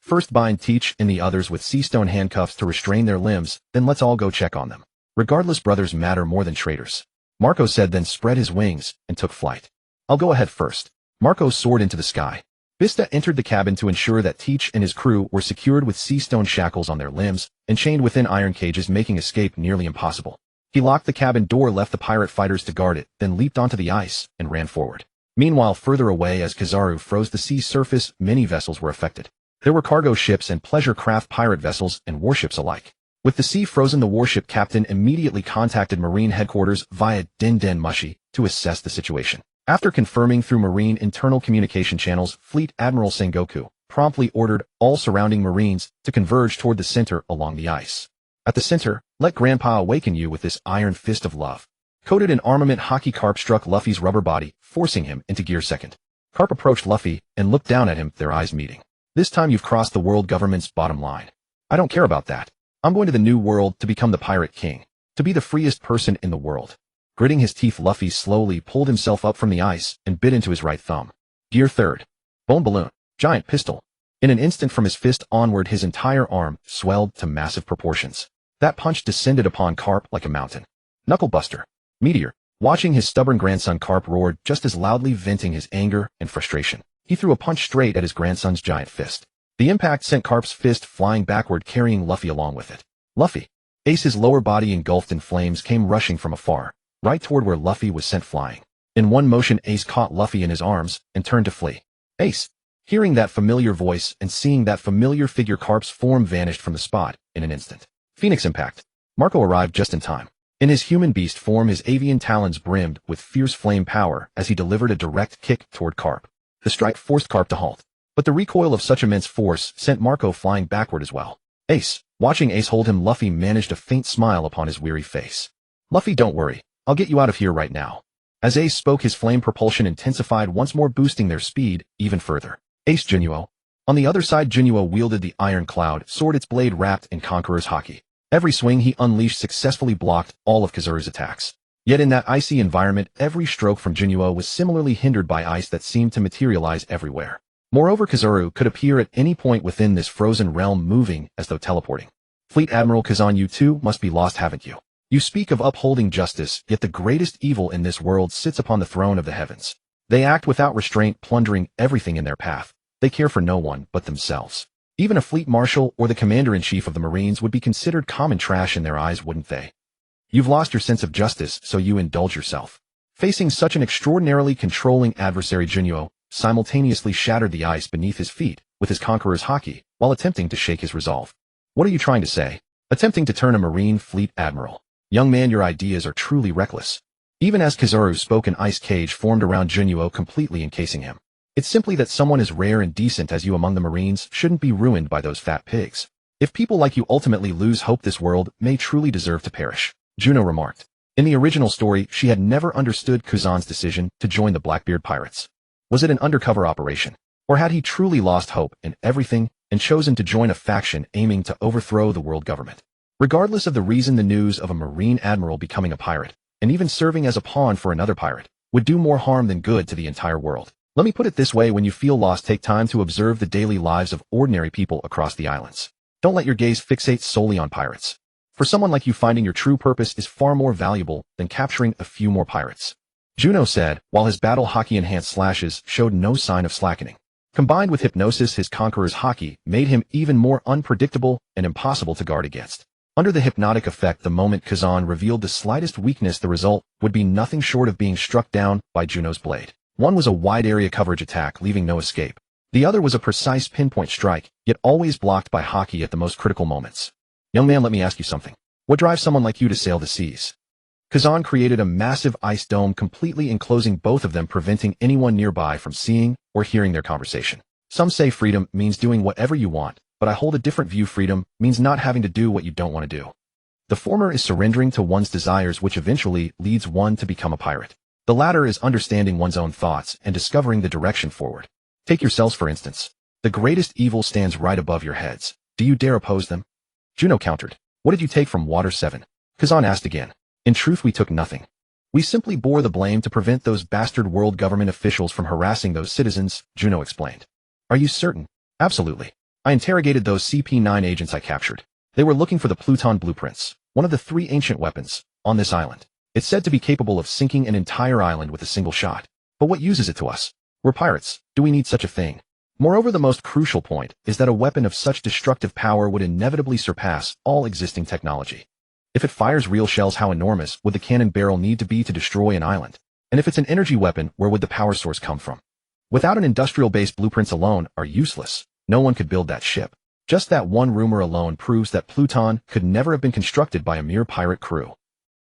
First bind Teach and the others with sea stone handcuffs to restrain their limbs, then let's all go check on them. Regardless, brothers matter more than traitors. Marco said, then spread his wings and took flight. I'll go ahead first. Marco soared into the sky. Vista entered the cabin to ensure that Teach and his crew were secured with sea stone shackles on their limbs and chained within iron cages, making escape nearly impossible. He locked the cabin door, left the pirate fighters to guard it, then leaped onto the ice and ran forward. Meanwhile, further away as Kizaru froze the sea surface, many vessels were affected. There were cargo ships and pleasure craft, pirate vessels and warships alike. With the sea frozen, the warship captain immediately contacted Marine headquarters via Den Den Mushi to assess the situation. After confirming through Marine internal communication channels, Fleet Admiral Sengoku promptly ordered all surrounding Marines to converge toward the center along the ice. At the center, let Grandpa awaken you with this iron fist of love. Coated in armament, Hockey Carp struck Luffy's rubber body, forcing him into gear second. Carp approached Luffy and looked down at him, their eyes meeting. This time you've crossed the world government's bottom line. I don't care about that. I'm going to the new world to become the pirate king, to be the freest person in the world. Gritting his teeth, Luffy slowly pulled himself up from the ice and bit into his right thumb. Gear third. Bone balloon. Giant pistol. In an instant from his fist onward, his entire arm swelled to massive proportions. That punch descended upon Carp like a mountain. Knuckle buster. Meteor. Watching his stubborn grandson, Carp roared just as loudly, venting his anger and frustration. He threw a punch straight at his grandson's giant fist. The impact sent Carp's fist flying backward, carrying Luffy along with it. Luffy. Ace's lower body, engulfed in flames, came rushing from afar, right toward where Luffy was sent flying. In one motion, Ace caught Luffy in his arms and turned to flee. Ace. Hearing that familiar voice and seeing that familiar figure, Carp's form vanished from the spot in an instant. Phoenix impact. Marco arrived just in time. In his human beast form, his avian talons brimmed with fierce flame power as he delivered a direct kick toward Carp. The strike forced Carp to halt, but the recoil of such immense force sent Marco flying backward as well. Ace. Watching Ace hold him, Luffy managed a faint smile upon his weary face. Luffy, don't worry. I'll get you out of here right now. As Ace spoke, his flame propulsion intensified once more, boosting their speed even further. Ace. Juno. On the other side, Juno wielded the Iron Cloud sword, its blade wrapped in Conqueror's haki. Every swing he unleashed successfully blocked all of Kizaru's attacks. Yet in that icy environment, every stroke from Juno was similarly hindered by ice that seemed to materialize everywhere. Moreover, Kizaru could appear at any point within this frozen realm, moving as though teleporting. Fleet Admiral Kazan, you too must be lost, haven't you? You speak of upholding justice, yet the greatest evil in this world sits upon the throne of the heavens. They act without restraint, plundering everything in their path. They care for no one but themselves. Even a fleet marshal or the commander-in-chief of the Marines would be considered common trash in their eyes, wouldn't they? You've lost your sense of justice, so you indulge yourself. Facing such an extraordinarily controlling adversary, Juno simultaneously shattered the ice beneath his feet with his Conqueror's haki while attempting to shake his resolve. What are you trying to say? Attempting to turn a Marine fleet admiral? Young man, your ideas are truly reckless. Even as Kizaru spoke, an ice cage formed around Juno, completely encasing him. It's simply that someone as rare and decent as you among the Marines shouldn't be ruined by those fat pigs. If people like you ultimately lose hope, this world may truly deserve to perish, Juno remarked. In the original story, she had never understood Kazan's decision to join the Blackbeard pirates. Was it an undercover operation? Or had he truly lost hope in everything and chosen to join a faction aiming to overthrow the world government? Regardless of the reason, the news of a Marine admiral becoming a pirate, and even serving as a pawn for another pirate, would do more harm than good to the entire world. Let me put it this way: when you feel lost, take time to observe the daily lives of ordinary people across the islands. Don't let your gaze fixate solely on pirates. For someone like you, finding your true purpose is far more valuable than capturing a few more pirates, Juno said, while his battle haki enhanced slashes showed no sign of slackening. Combined with hypnosis, his Conqueror's haki made him even more unpredictable and impossible to guard against. Under the hypnotic effect, the moment Kazan revealed the slightest weakness, the result would be nothing short of being struck down by Juno's blade. One was a wide area coverage attack, leaving no escape. The other was a precise pinpoint strike, yet always blocked by haki at the most critical moments. Young man, let me ask you something. What drives someone like you to sail the seas? Kazan created a massive ice dome completely enclosing both of them, preventing anyone nearby from seeing or hearing their conversation. Some say freedom means doing whatever you want, but I hold a different view. Freedom means not having to do what you don't want to do. The former is surrendering to one's desires, which eventually leads one to become a pirate. The latter is understanding one's own thoughts and discovering the direction forward. Take yourselves, for instance. The greatest evil stands right above your heads. Do you dare oppose them? Juno countered. What did you take from Water 7? Kazan asked again. In truth, we took nothing. We simply bore the blame to prevent those bastard world government officials from harassing those citizens, Juno explained. Are you certain? Absolutely. I interrogated those CP9 agents I captured. They were looking for the Pluton blueprints, one of the 3 ancient weapons, on this island. It's said to be capable of sinking an entire island with a single shot. But what use is it to us? We're pirates. Do we need such a thing? Moreover, the most crucial point is that a weapon of such destructive power would inevitably surpass all existing technology. If it fires real shells, how enormous would the cannon barrel need to be to destroy an island? And if it's an energy weapon, where would the power source come from? Without an industrial base, blueprints alone are useless. No one could build that ship. Just that one rumor alone proves that Pluton could never have been constructed by a mere pirate crew.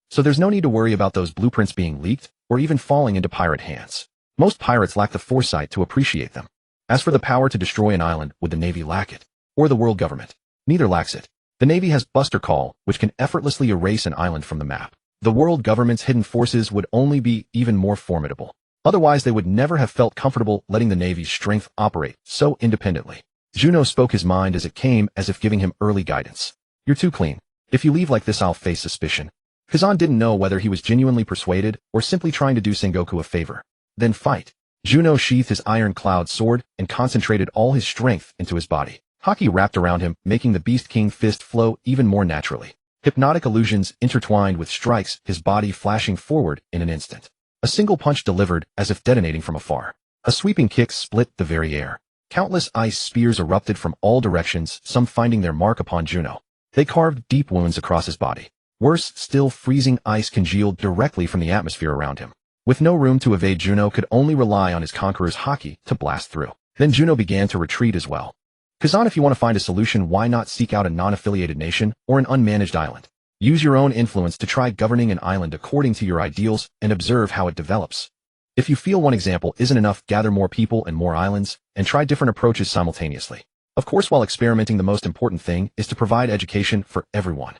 So there's no need to worry about those blueprints being leaked or even falling into pirate hands. Most pirates lack the foresight to appreciate them. As for the power to destroy an island, would the Navy lack it? Or the world government? Neither lacks it. The Navy has Buster Call, which can effortlessly erase an island from the map. The world government's hidden forces would only be even more formidable. Otherwise, they would never have felt comfortable letting the Navy's strength operate so independently. Juno spoke his mind as it came, as if giving him early guidance. You're too clean. If you leave like this, I'll face suspicion. Kazan didn't know whether he was genuinely persuaded or simply trying to do Sengoku a favor. Then fight. Juno sheathed his iron cloud sword and concentrated all his strength into his body. Haki wrapped around him, making the Beast King fist flow even more naturally. Hypnotic illusions intertwined with strikes, his body flashing forward in an instant. A single punch delivered as if detonating from afar. A sweeping kick split the very air. Countless ice spears erupted from all directions, some finding their mark upon Juno. They carved deep wounds across his body. Worse still, freezing ice congealed directly from the atmosphere around him. With no room to evade, Juno could only rely on his conqueror's haki to blast through. Then Juno began to retreat as well. Kazan, if you want to find a solution, why not seek out a non-affiliated nation or an unmanaged island? Use your own influence to try governing an island according to your ideals and observe how it develops. If you feel one example isn't enough, gather more people and more islands, and try different approaches simultaneously. Of course, while experimenting, the most important thing is to provide education for everyone.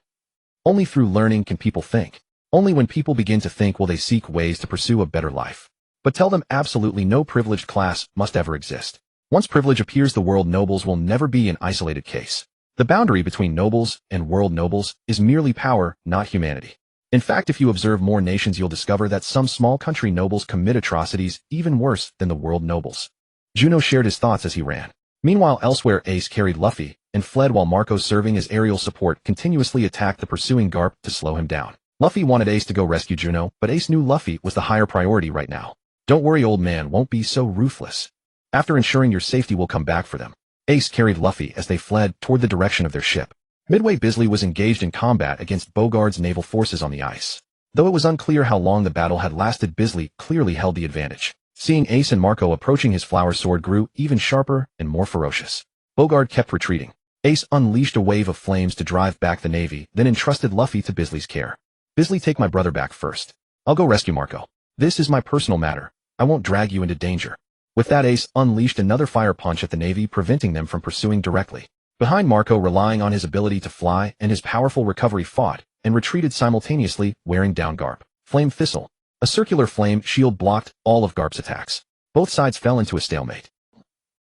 Only through learning can people think. Only when people begin to think will they seek ways to pursue a better life. But tell them absolutely no privileged class must ever exist. Once privilege appears, the world nobles will never be an isolated case. The boundary between nobles and world nobles is merely power, not humanity. In fact, if you observe more nations, you'll discover that some small country nobles commit atrocities even worse than the world nobles. Juno shared his thoughts as he ran. Meanwhile, elsewhere, Ace carried Luffy and fled while Marco, serving as aerial support, continuously attacked the pursuing Garp to slow him down. Luffy wanted Ace to go rescue Juno, but Ace knew Luffy was the higher priority right now. Don't worry, old man won't be so ruthless. After ensuring your safety, will come back for them. Ace carried Luffy as they fled toward the direction of their ship. Midway, Bisley was engaged in combat against Bogart's naval forces on the ice. Though it was unclear how long the battle had lasted, Bisley clearly held the advantage. Seeing Ace and Marco approaching, his flower sword grew even sharper and more ferocious. Bogart kept retreating. Ace unleashed a wave of flames to drive back the Navy, then entrusted Luffy to Bisley's care. Bisley, take my brother back first. I'll go rescue Marco. This is my personal matter. I won't drag you into danger. With that, Ace unleashed another fire punch at the Navy, preventing them from pursuing directly. Behind, Marco, relying on his ability to fly and his powerful recovery, fought and retreated simultaneously, wearing down Garp. Flame Thistle. A circular flame shield blocked all of Garp's attacks. Both sides fell into a stalemate.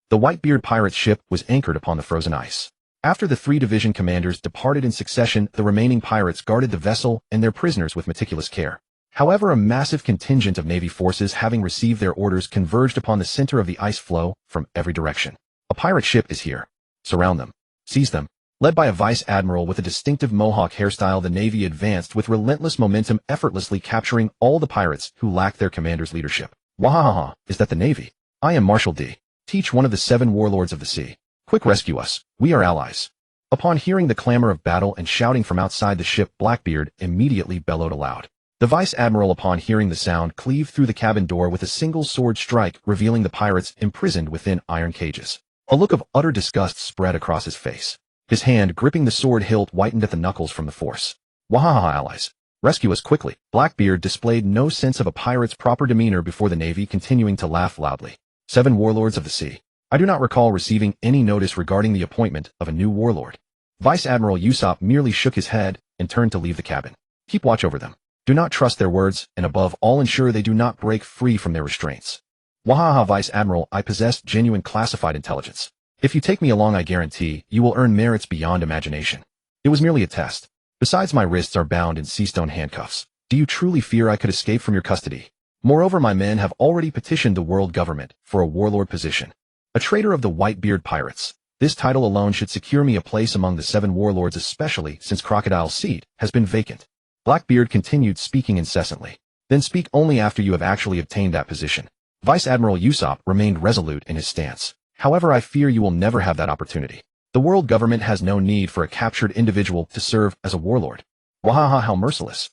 The Whitebeard pirate's ship was anchored upon the frozen ice. After the 3 division commanders departed in succession, the remaining pirates guarded the vessel and their prisoners with meticulous care. However, a massive contingent of Navy forces, having received their orders, converged upon the center of the ice floe from every direction. A pirate ship is here. Surround them. Seize them. Led by a vice admiral with a distinctive mohawk hairstyle, the Navy advanced with relentless momentum, effortlessly capturing all the pirates who lacked their commander's leadership. Wahahaha, is that the Navy? I am Marshal D. Teach, one of the 7 warlords of the sea. Quick, rescue us. We are allies. Upon hearing the clamor of battle and shouting from outside the ship, Blackbeard immediately bellowed aloud. The vice admiral, upon hearing the sound, cleaved through the cabin door with a single sword strike, revealing the pirates imprisoned within iron cages. A look of utter disgust spread across his face. His hand, gripping the sword hilt, whitened at the knuckles from the force. Wahaha, allies. Rescue us quickly. Blackbeard displayed no sense of a pirate's proper demeanor before the Navy, continuing to laugh loudly. 7 warlords of the sea. I do not recall receiving any notice regarding the appointment of a new warlord. Vice Admiral Usopp merely shook his head and turned to leave the cabin. Keep watch over them. Do not trust their words, and above all, ensure they do not break free from their restraints. Wahaha, Vice Admiral, I possess genuine classified intelligence. If you take me along, I guarantee you will earn merits beyond imagination. It was merely a test. Besides, my wrists are bound in sea-stone handcuffs. Do you truly fear I could escape from your custody? Moreover, my men have already petitioned the world government for a warlord position. A traitor of the Whitebeard pirates. This title alone should secure me a place among the 7 warlords, especially since Crocodile's seat has been vacant. Blackbeard continued, speaking incessantly. Then speak only after you have actually obtained that position. Vice Admiral Usopp remained resolute in his stance. However, I fear you will never have that opportunity. The world government has no need for a captured individual to serve as a warlord. Wahaha, how merciless.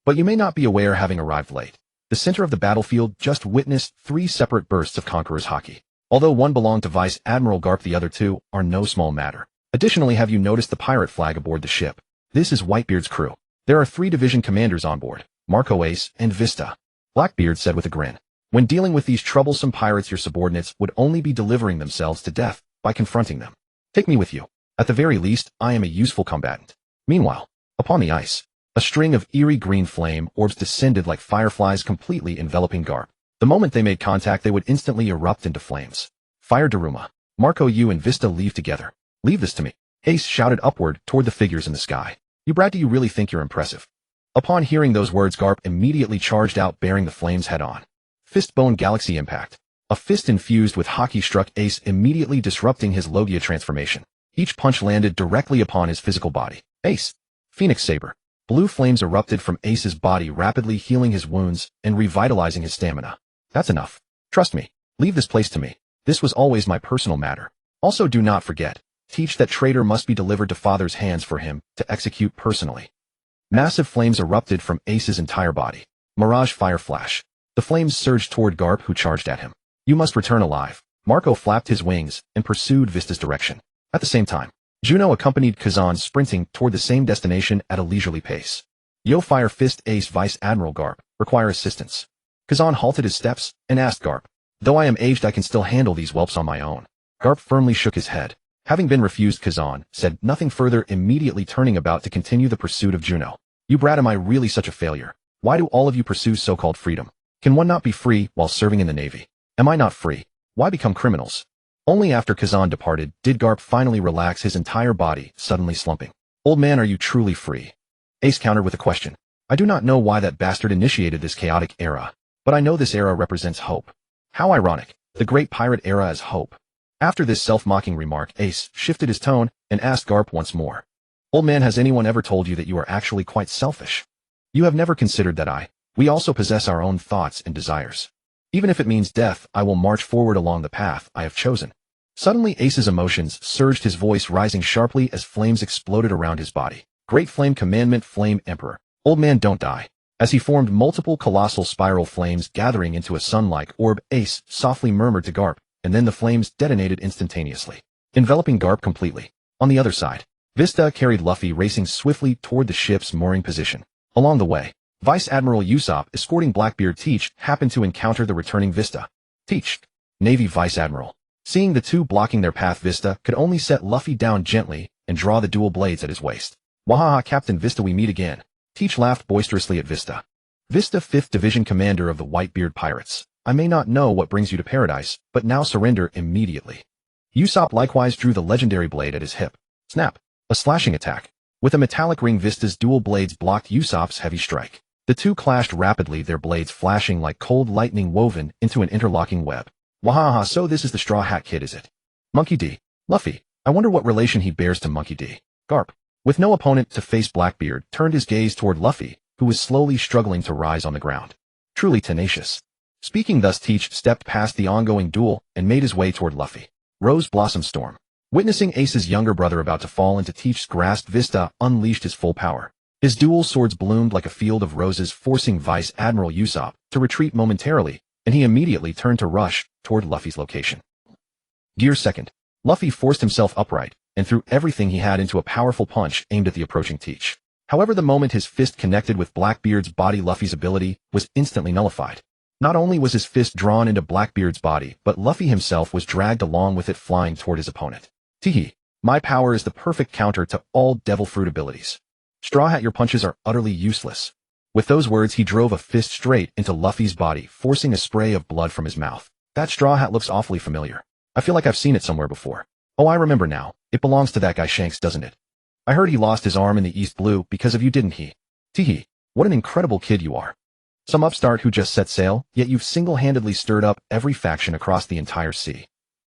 But you may not be aware, having arrived late. The center of the battlefield just witnessed 3 separate bursts of Conqueror's Haki. Although one belonged to Vice Admiral Garp, the other 2 are no small matter. Additionally, have you noticed the pirate flag aboard the ship? This is Whitebeard's crew. There are 3 division commanders on board, Marco, Ace, and Vista. Blackbeard said with a grin. When dealing with these troublesome pirates, your subordinates would only be delivering themselves to death by confronting them. Take me with you. At the very least, I am a useful combatant. Meanwhile, upon the ice, a string of eerie green flame orbs descended like fireflies, completely enveloping Garp. The moment they made contact, they would instantly erupt into flames. Fire Daruma. Marco, you and Vista leave together. Leave this to me. Ace shouted upward toward the figures in the sky. You brat, do you really think you're impressive? Upon hearing those words, Garp immediately charged out, bearing the flames head on. Fistbone Galaxy Impact. A fist infused with Haki struck Ace, immediately disrupting his Logia transformation. Each punch landed directly upon his physical body. Ace. Phoenix Saber. Blue flames erupted from Ace's body, rapidly healing his wounds and revitalizing his stamina. That's enough. Trust me. Leave this place to me. This was always my personal matter. Also, do not forget. Teach that traitor must be delivered to Father's hands for him to execute personally. Massive flames erupted from Ace's entire body. Mirage Fire Flash. The flames surged toward Garp, who charged at him. You must return alive. Marco flapped his wings and pursued Vista's direction. At the same time, Juno accompanied Kazan, sprinting toward the same destination at a leisurely pace. Yo, Fire Fist, Ace, Vice Admiral Garp, require assistance. Kazan halted his steps and asked Garp, though I am aged, I can still handle these whelps on my own. Garp firmly shook his head. Having been refused, Kazan said nothing further, immediately turning about to continue the pursuit of Juno. You brat, am I really such a failure? Why do all of you pursue so-called freedom? Can one not be free while serving in the Navy? Am I not free? Why become criminals? Only after Kazan departed did Garp finally relax, his entire body suddenly slumping. Old man, are you truly free? Ace countered with a question. I do not know why that bastard initiated this chaotic era, but I know this era represents hope. How ironic. The great pirate era is hope. After this self-mocking remark, Ace shifted his tone and asked Garp once more. Old man, has anyone ever told you that you are actually quite selfish? You have never considered that we also possess our own thoughts and desires. Even if it means death, I will march forward along the path I have chosen. Suddenly, Ace's emotions surged, his voice rising sharply as flames exploded around his body. Great Flame Commandment, Flame Emperor. Old man, don't die. As he formed multiple colossal spiral flames gathering into a sun-like orb, Ace softly murmured to Garp, and then the flames detonated instantaneously, enveloping Garp completely. On the other side, Vista carried Luffy racing swiftly toward the ship's mooring position. Along the way, Vice Admiral Usopp, escorting Blackbeard Teach, happened to encounter the returning Vista. Teach, Navy Vice Admiral. Seeing the two blocking their path, Vista could only set Luffy down gently and draw the dual blades at his waist. Wahaha, Captain Vista, we meet again. Teach laughed boisterously at Vista. Vista, 5th Division Commander of the Whitebeard Pirates. I may not know what brings you to paradise, but now surrender immediately. Usopp likewise drew the legendary blade at his hip. Snap. A slashing attack. With a metallic ring, Vista's dual blades blocked Usopp's heavy strike. The two clashed rapidly, their blades flashing like cold lightning woven into an interlocking web. Wahaha, so this is the Straw Hat Kid, is it? Monkey D. Luffy. I wonder what relation he bears to Monkey D. Garp, with no opponent to face, Blackbeard turned his gaze toward Luffy, who was slowly struggling to rise on the ground. Truly tenacious. Speaking thus, Teach stepped past the ongoing duel and made his way toward Luffy. Rose Blossom Storm. Witnessing Ace's younger brother about to fall into Teach's grasp, Vista unleashed his full power. His dual swords bloomed like a field of roses, forcing Vice Admiral Usopp to retreat momentarily, and he immediately turned to rush toward Luffy's location. Gear 2nd. Luffy forced himself upright and threw everything he had into a powerful punch aimed at the approaching Teach. However, the moment his fist connected with Blackbeard's body, Luffy's ability was instantly nullified. Not only was his fist drawn into Blackbeard's body, but Luffy himself was dragged along with it, flying toward his opponent. Teehee. My power is the perfect counter to all Devil Fruit abilities. Straw Hat, your punches are utterly useless. With those words, he drove a fist straight into Luffy's body, forcing a spray of blood from his mouth. That Straw Hat looks awfully familiar. I feel like I've seen it somewhere before. Oh, I remember now. It belongs to that guy Shanks, doesn't it? I heard he lost his arm in the East Blue because of you, didn't he? Teehee. What an incredible kid you are. Some upstart who just set sail, yet you've single-handedly stirred up every faction across the entire sea.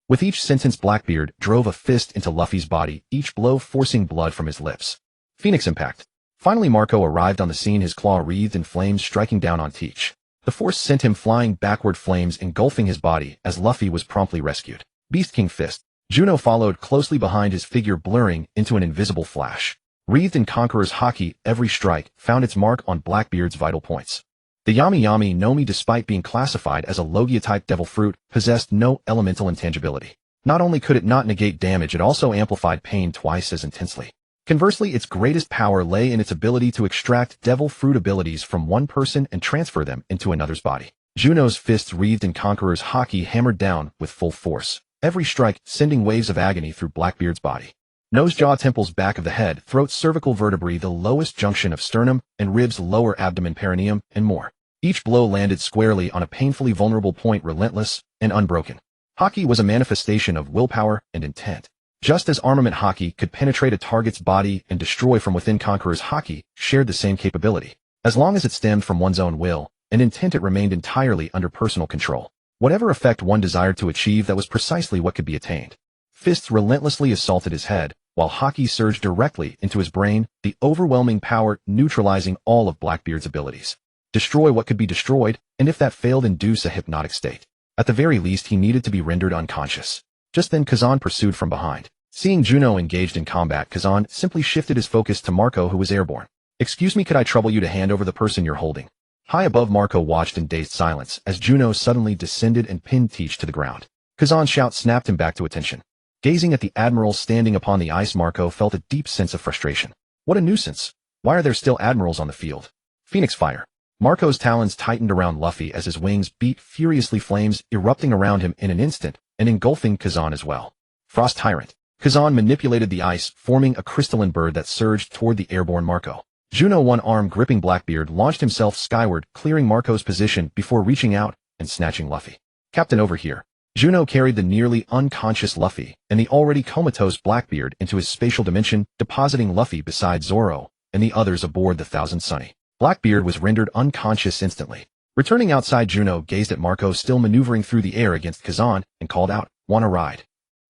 With each sentence, Blackbeard drove a fist into Luffy's body, each blow forcing blood from his lips. Phoenix Impact. Finally, Marco arrived on the scene, his claw wreathed in flames, striking down on Teach. The force sent him flying backward, flames engulfing his body as Luffy was promptly rescued. Beast King Fist. Juno followed closely behind his figure, blurring into an invisible flash. Wreathed in Conqueror's haki, every strike found its mark on Blackbeard's vital points. The Yami Yami no Mi, despite being classified as a Logia-type devil fruit, possessed no elemental intangibility. Not only could it not negate damage, it also amplified pain twice as intensely. Conversely, its greatest power lay in its ability to extract devil fruit abilities from one person and transfer them into another's body. Juno's fists, wreathed in Conqueror's haki, hammered down with full force, every strike sending waves of agony through Blackbeard's body. Nose, jaw, temples, back of the head, throat, cervical vertebrae, the lowest junction of sternum and ribs, lower abdomen, perineum, and more. Each blow landed squarely on a painfully vulnerable point, relentless and unbroken. Haki was a manifestation of willpower and intent. Just as armament haki could penetrate a target's body and destroy from within, Conqueror's haki shared the same capability. As long as it stemmed from one's own will and intent, it remained entirely under personal control. Whatever effect one desired to achieve, that was precisely what could be attained. Fists relentlessly assaulted his head, while haki surged directly into his brain, the overwhelming power neutralizing all of Blackbeard's abilities. Destroy what could be destroyed, and if that failed, induce a hypnotic state. At the very least, he needed to be rendered unconscious. Just then, Kazan pursued from behind. Seeing Juno engaged in combat, Kazan simply shifted his focus to Marco, who was airborne. "Excuse me, could I trouble you to hand over the person you're holding?" High above, Marco watched in dazed silence as Juno suddenly descended and pinned Teach to the ground. Kazan's shout snapped him back to attention. Gazing at the admirals standing upon the ice, Marco felt a deep sense of frustration. What a nuisance. Why are there still admirals on the field? Phoenix fire. Marco's talons tightened around Luffy as his wings beat furiously, flames erupting around him in an instant and engulfing Kazan as well. Frost Tyrant. Kazan manipulated the ice, forming a crystalline bird that surged toward the airborne Marco. Juno, one arm gripping Blackbeard, launched himself skyward, clearing Marco's position before reaching out and snatching Luffy. "Captain, over here." Juno carried the nearly unconscious Luffy and the already comatose Blackbeard into his spatial dimension, depositing Luffy beside Zoro and the others aboard the Thousand Sunny. Blackbeard was rendered unconscious instantly. Returning outside, Juno gazed at Marco still maneuvering through the air against Kazan and called out, "Want a ride?"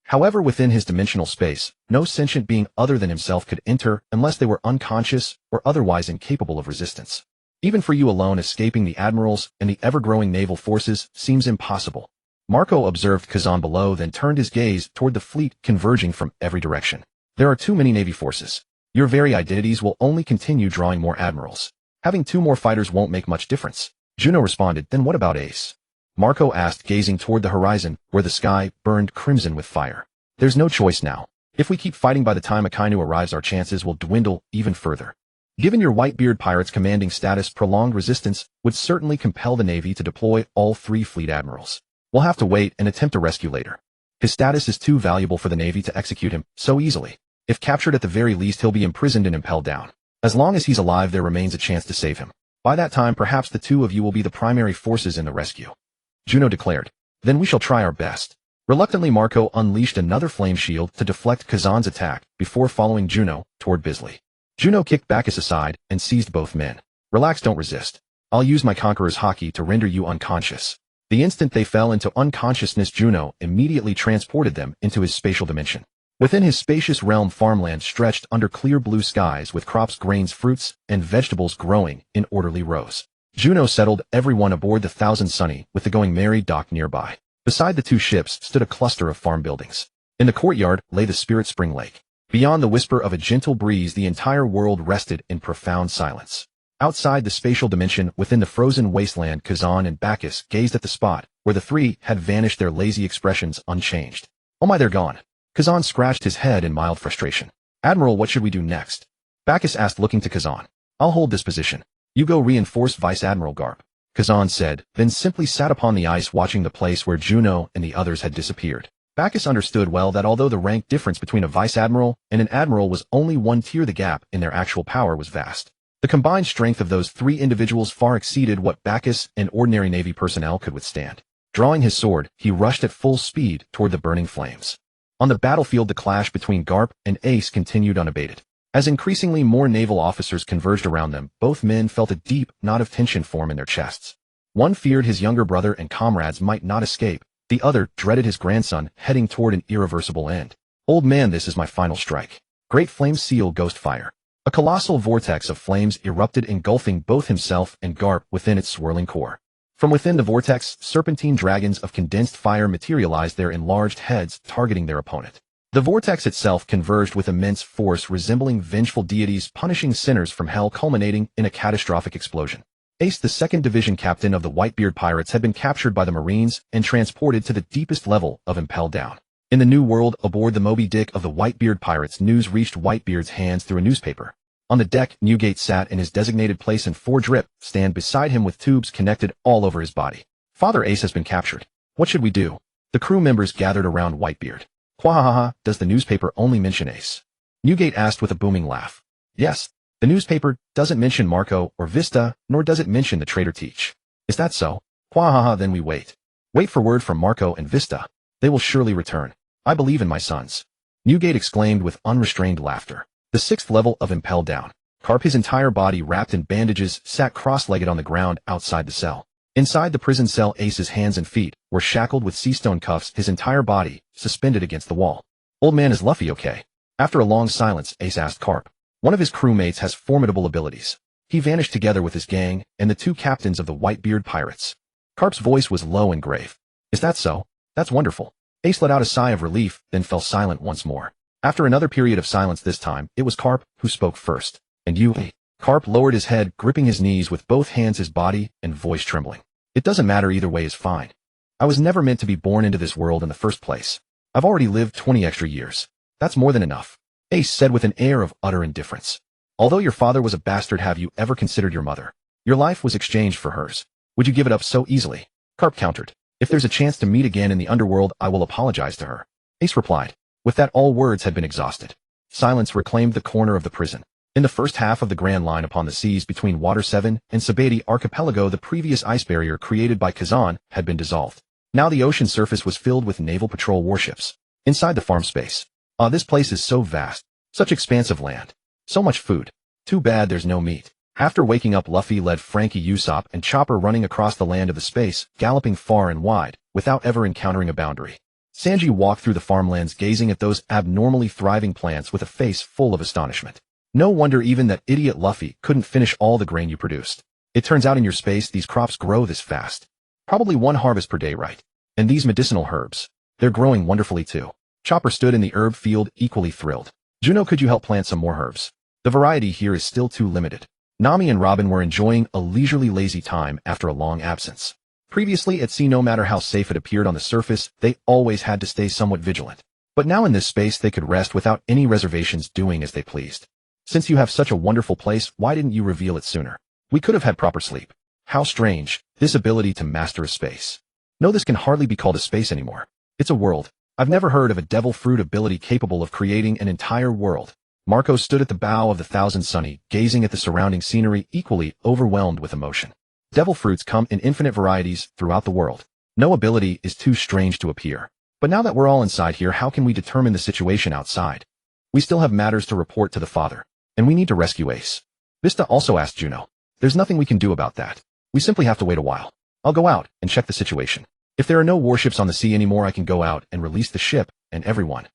However, within his dimensional space, no sentient being other than himself could enter unless they were unconscious or otherwise incapable of resistance. Even for you alone, escaping the admirals and the ever-growing naval forces seems impossible. Marco observed Kazan below, then turned his gaze toward the fleet converging from every direction. "There are too many navy forces. Your very identities will only continue drawing more admirals. Having two more fighters won't make much difference." Juno responded, "Then what about Ace?" Marco asked, gazing toward the horizon where the sky burned crimson with fire. "There's no choice now. If we keep fighting, by the time Akainu arrives, our chances will dwindle even further. Given your Whitebeard pirates' commanding status, prolonged resistance would certainly compel the Navy to deploy all 3 fleet admirals. We'll have to wait and attempt a rescue later. His status is too valuable for the Navy to execute him so easily. If captured, at the very least, he'll be imprisoned and impelled down. As long as he's alive, there remains a chance to save him. By that time, perhaps the 2 of you will be the primary forces in the rescue." Juno declared. "Then we shall try our best." Reluctantly, Marco unleashed another flame shield to deflect Kazan's attack before following Juno toward Bisley. Juno kicked Bacchus aside and seized both men. "Relax, don't resist. I'll use my Conqueror's haki to render you unconscious." The instant they fell into unconsciousness, Juno immediately transported them into his spatial dimension. Within his spacious realm, farmland stretched under clear blue skies with crops, grains, fruits, and vegetables growing in orderly rows. Juno settled everyone aboard the Thousand Sunny with the Going Merry docked nearby. Beside the 2 ships stood a cluster of farm buildings. In the courtyard lay the Spirit Spring Lake. Beyond the whisper of a gentle breeze, the entire world rested in profound silence. Outside the spatial dimension, within the frozen wasteland, Kazan and Bacchus gazed at the spot where the 3 had vanished, their lazy expressions unchanged. "Oh my, they're gone." Kazan scratched his head in mild frustration. "Admiral, what should we do next?" Bacchus asked, looking to Kazan. "I'll hold this position. You go reinforce Vice Admiral Garp," Kazan said, then simply sat upon the ice watching the place where Juno and the others had disappeared. Bacchus understood well that although the rank difference between a Vice Admiral and an Admiral was only 1 tier, the gap in their actual power was vast. The combined strength of those 3 individuals far exceeded what Bacchus and ordinary Navy personnel could withstand. Drawing his sword, he rushed at full speed toward the burning flames. On the battlefield, the clash between Garp and Ace continued unabated. As increasingly more naval officers converged around them, both men felt a deep knot of tension form in their chests. One feared his younger brother and comrades might not escape. The other dreaded his grandson heading toward an irreversible end. "Old man, this is my final strike." Great Flame Seal Ghost Fire. A colossal vortex of flames erupted, engulfing both himself and Garp within its swirling core. From within the vortex, serpentine dragons of condensed fire materialized their enlarged heads, targeting their opponent. The vortex itself converged with immense force, resembling vengeful deities punishing sinners from hell, culminating in a catastrophic explosion. Ace, the 2nd Division captain of the Whitebeard Pirates, had been captured by the Marines and transported to the deepest level of Impel Down. In the New World, aboard the Moby Dick of the Whitebeard Pirates, news reached Whitebeard's hands through a newspaper. On the deck, Newgate sat in his designated place and 4 drip stand beside him with tubes connected all over his body. Father Ace has been captured. What should we do? The crew members gathered around Whitebeard. Quahaha, does the newspaper only mention Ace? Newgate asked with a booming laugh. Yes, the newspaper doesn't mention Marco or Vista, nor does it mention the traitor Teach. Is that so? Quahaha, then we wait. Wait for word from Marco and Vista. They will surely return. I believe in my sons. Newgate exclaimed with unrestrained laughter. The 6th level of Impel Down. Carp, his entire body wrapped in bandages, sat cross-legged on the ground outside the cell. Inside the prison cell, Ace's hands and feet were shackled with seastone cuffs, his entire body suspended against the wall. Old man, is Luffy okay? After a long silence, Ace asked Carp. One of his crewmates has formidable abilities. He vanished together with his gang and the 2 captains of the Whitebeard Pirates. Carp's voice was low and grave. Is that so? That's wonderful. Ace let out a sigh of relief, then fell silent once more. After another period of silence, this time, it was Carp who spoke first. And you? Carp lowered his head, gripping his knees with both hands, his body and voice trembling. It doesn't matter, either way is fine. I was never meant to be born into this world in the first place. I've already lived 20 extra years. That's more than enough. Ace said with an air of utter indifference. Although your father was a bastard, have you ever considered your mother? Your life was exchanged for hers. Would you give it up so easily? Carp countered. If there's a chance to meet again in the underworld, I will apologize to her. Ace replied. With that, all words had been exhausted. Silence reclaimed the corner of the prison. In the first half of the Grand Line upon the seas between Water 7 and Sabeti Archipelago, the previous ice barrier created by Kazan had been dissolved. Now the ocean surface was filled with naval patrol warships. Inside the farm space. This place is so vast. Such expansive land. So much food. Too bad there's no meat. After waking up, Luffy led Frankie, Usopp, and Chopper running across the land of the space, galloping far and wide, without ever encountering a boundary. Sanji walked through the farmlands, gazing at those abnormally thriving plants with a face full of astonishment. No wonder even that idiot Luffy couldn't finish all the grain you produced. It turns out in your space these crops grow this fast. Probably 1 harvest per day, right? And these medicinal herbs. They're growing wonderfully too. Chopper stood in the herb field, equally thrilled. Juno, could you help plant some more herbs? The variety here is still too limited. Nami and Robin were enjoying a leisurely, lazy time after a long absence. Previously at sea, no matter how safe it appeared on the surface, they always had to stay somewhat vigilant. But now in this space they could rest without any reservations, doing as they pleased. Since you have such a wonderful place, why didn't you reveal it sooner? We could have had proper sleep. How strange, this ability to master a space. No, this can hardly be called a space anymore. It's a world. I've never heard of a devil fruit ability capable of creating an entire world. Marco stood at the bow of the Thousand Sunny, gazing at the surrounding scenery, equally overwhelmed with emotion. Devil fruits come in infinite varieties throughout the world. No ability is too strange to appear. But now that we're all inside here, how can we determine the situation outside? We still have matters to report to the father. And we need to rescue Ace. Vista also asked Juno. There's nothing we can do about that. We simply have to wait a while. I'll go out and check the situation. If there are no warships on the sea anymore, I can go out and release the ship and everyone.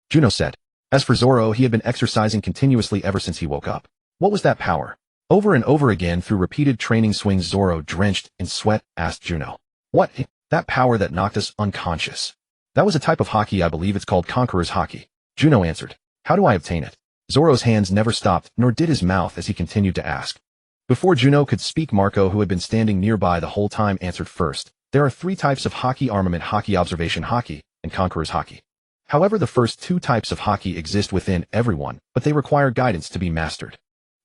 Juno said. As for Zoro, he had been exercising continuously ever since he woke up. What was that power? Over and over again through repeated training swings, Zoro, drenched in sweat, asked Juno. What? That power that knocked us unconscious. That was a type of hockey, I believe it's called Conqueror's Hockey. Juno answered. How do I obtain it? Zoro's hands never stopped, nor did his mouth as he continued to ask. Before Juno could speak, Marco, who had been standing nearby the whole time, answered first. There are 3 types of hockey: armament hockey, observation hockey, and Conqueror's Hockey. However, the first 2 types of hockey exist within everyone, but they require guidance to be mastered.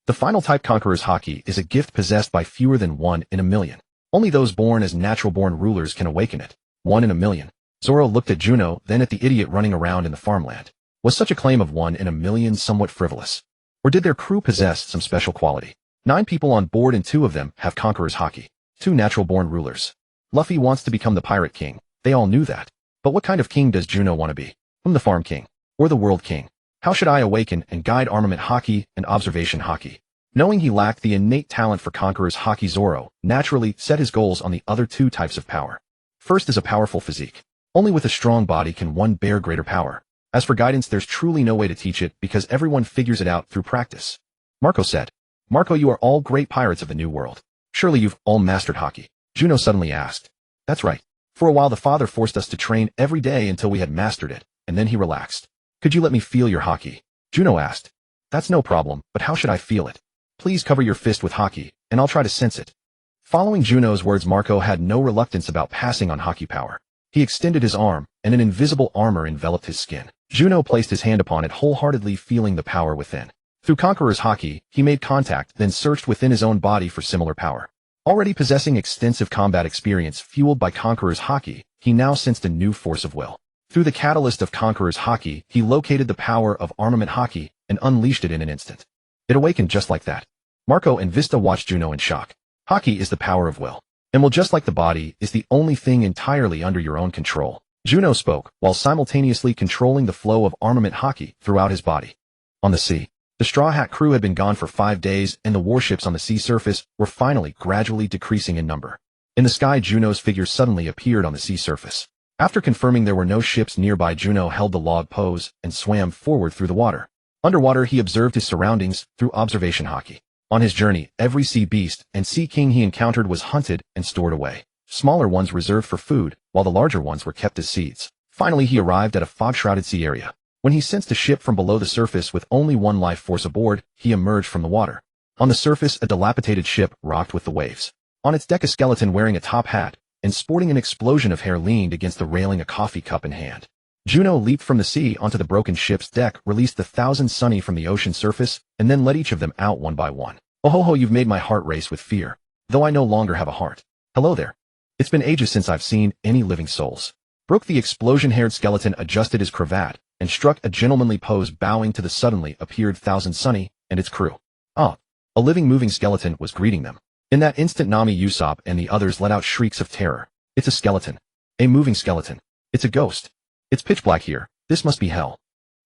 The final type, Conqueror's Hockey, is a gift possessed by fewer than 1 in a million. Only those born as natural-born rulers can awaken it. 1 in a million. Zoro looked at Juno, then at the idiot running around in the farmland. Was such a claim of 1 in a million somewhat frivolous? Or did their crew possess some special quality? 9 people on board and 2 of them have Conqueror's Hockey. 2 natural-born rulers. Luffy wants to become the Pirate King. They all knew that. But what kind of king does Juno want to be? The Farm King? Or the World King? How should I awaken and guide armament hockey and observation hockey? Knowing he lacked the innate talent for Conqueror's Hockey, Zoro naturally set his goals on the other 2 types of power. First is a powerful physique. Only with a strong body can one bear greater power. As for guidance, there's truly no way to teach it because everyone figures it out through practice. Marco said. Marco, you are all great pirates of the New World. Surely you've all mastered hockey. Juno suddenly asked. That's right. For a while the father forced us to train every day until we had mastered it, and then he relaxed. Could you let me feel your haki? Juno asked. That's no problem, but how should I feel it? Please cover your fist with haki, and I'll try to sense it. Following Juno's words, Marco had no reluctance about passing on haki power. He extended his arm, and an invisible armor enveloped his skin. Juno placed his hand upon it, wholeheartedly feeling the power within. Through Conqueror's haki, he made contact, then searched within his own body for similar power. Already possessing extensive combat experience fueled by Conqueror's haki, he now sensed a new force of will. Through the catalyst of Conqueror's haki, he located the power of armament haki and unleashed it in an instant. It awakened just like that. Marco and Vista watched Juno in shock. Haki is the power of will, and will, just like the body, is the only thing entirely under your own control. Juno spoke, while simultaneously controlling the flow of armament haki throughout his body. On the sea, the Straw Hat crew had been gone for 5 days, and the warships on the sea surface were finally gradually decreasing in number. In the sky, Juno's figure suddenly appeared on the sea surface. After confirming there were no ships nearby, Juno held the log pose and swam forward through the water. Underwater, he observed his surroundings through observation haki. On his journey, every sea beast and sea king he encountered was hunted and stored away. Smaller ones reserved for food, while the larger ones were kept as seeds. Finally, he arrived at a fog-shrouded sea area. When he sensed a ship from below the surface with only one life force aboard, he emerged from the water. On the surface, a dilapidated ship rocked with the waves. On its deck, a skeleton wearing a top hat and sporting an explosion of hair leaned against the railing, a coffee cup in hand. Juno leaped from the sea onto the broken ship's deck, released the 1,000 sunny from the ocean surface, and then let each of them out one by one. Oh ho ho, you've made my heart race with fear, though I no longer have a heart. Hello there. It's been ages since I've seen any living souls. Brooke, the explosion-haired skeleton, adjusted his cravat and struck a gentlemanly pose, bowing to the suddenly appeared 1,000 sunny and its crew. Ah, a living, moving skeleton was greeting them. In that instant, Nami, Usopp, and the others let out shrieks of terror. It's a skeleton. A moving skeleton. It's a ghost. It's pitch black here. This must be hell.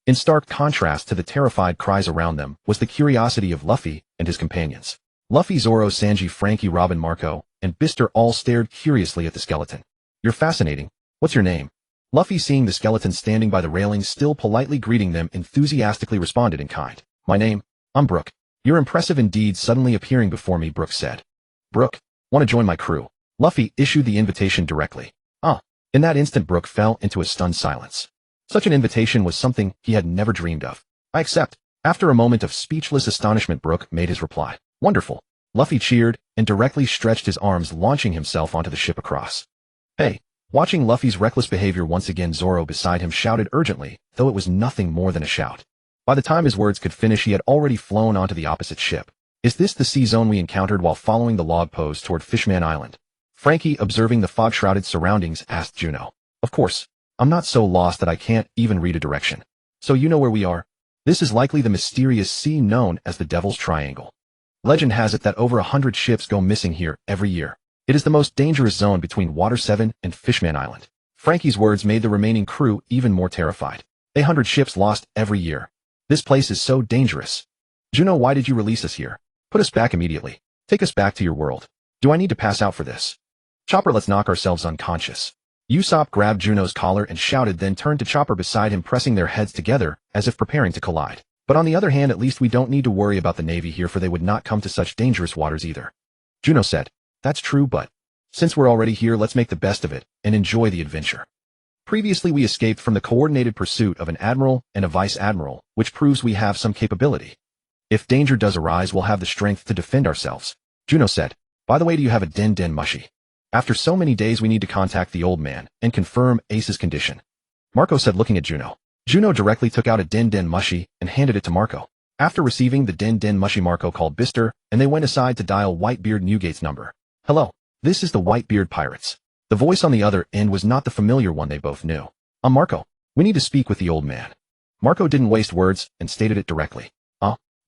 In stark contrast to the terrified cries around them was the curiosity of Luffy and his companions. Luffy, Zoro, Sanji, Frankie, Robin, Marco, and Bister all stared curiously at the skeleton. You're fascinating. What's your name? Luffy, seeing the skeleton standing by the railings still politely greeting them, enthusiastically responded in kind. I'm Brook. You're impressive indeed. Suddenly appearing before me, Brook said. Brook, want to join my crew? Luffy issued the invitation directly. In that instant, Brook fell into a stunned silence. Such an invitation was something he had never dreamed of. I accept. After a moment of speechless astonishment, Brook made his reply. Wonderful. Luffy cheered and directly stretched his arms, launching himself onto the ship across. Hey! Watching Luffy's reckless behavior once again, Zoro beside him shouted urgently, though it was nothing more than a shout. By the time his words could finish, he had already flown onto the opposite ship. Is this the sea zone we encountered while following the log pose toward Fishman Island? Frankie, observing the fog-shrouded surroundings, asked Juno. Of course. I'm not so lost that I can't even read a direction. So you know where we are? This is likely the mysterious sea known as the Devil's Triangle. Legend has it that over 100 ships go missing here every year. It is the most dangerous zone between Water 7 and Fishman Island. Frankie's words made the remaining crew even more terrified. 100 ships lost every year. This place is so dangerous. Juno, why did you release us here? Put us back immediately. Take us back to your world. Do I need to pass out for this? Chopper, let's knock ourselves unconscious. Usopp grabbed Juno's collar and shouted, then turned to Chopper beside him, pressing their heads together as if preparing to collide. But on the other hand, at least we don't need to worry about the Navy here, for they would not come to such dangerous waters either. Juno said, That's true, but since we're already here, let's make the best of it and enjoy the adventure. Previously, we escaped from the coordinated pursuit of an admiral and a vice admiral, which proves we have some capability. If danger does arise, we'll have the strength to defend ourselves. Juno said, By the way, do you have a den mushy? After so many days, we need to contact the old man and confirm Ace's condition. Marco said, looking at Juno. Juno directly took out a den mushy and handed it to Marco. After receiving the den mushy, Marco called Bister, and they went aside to dial Whitebeard Newgate's number. Hello, this is the Whitebeard Pirates. The voice on the other end was not the familiar one they both knew. I'm Marco. We need to speak with the old man. Marco didn't waste words and stated it directly.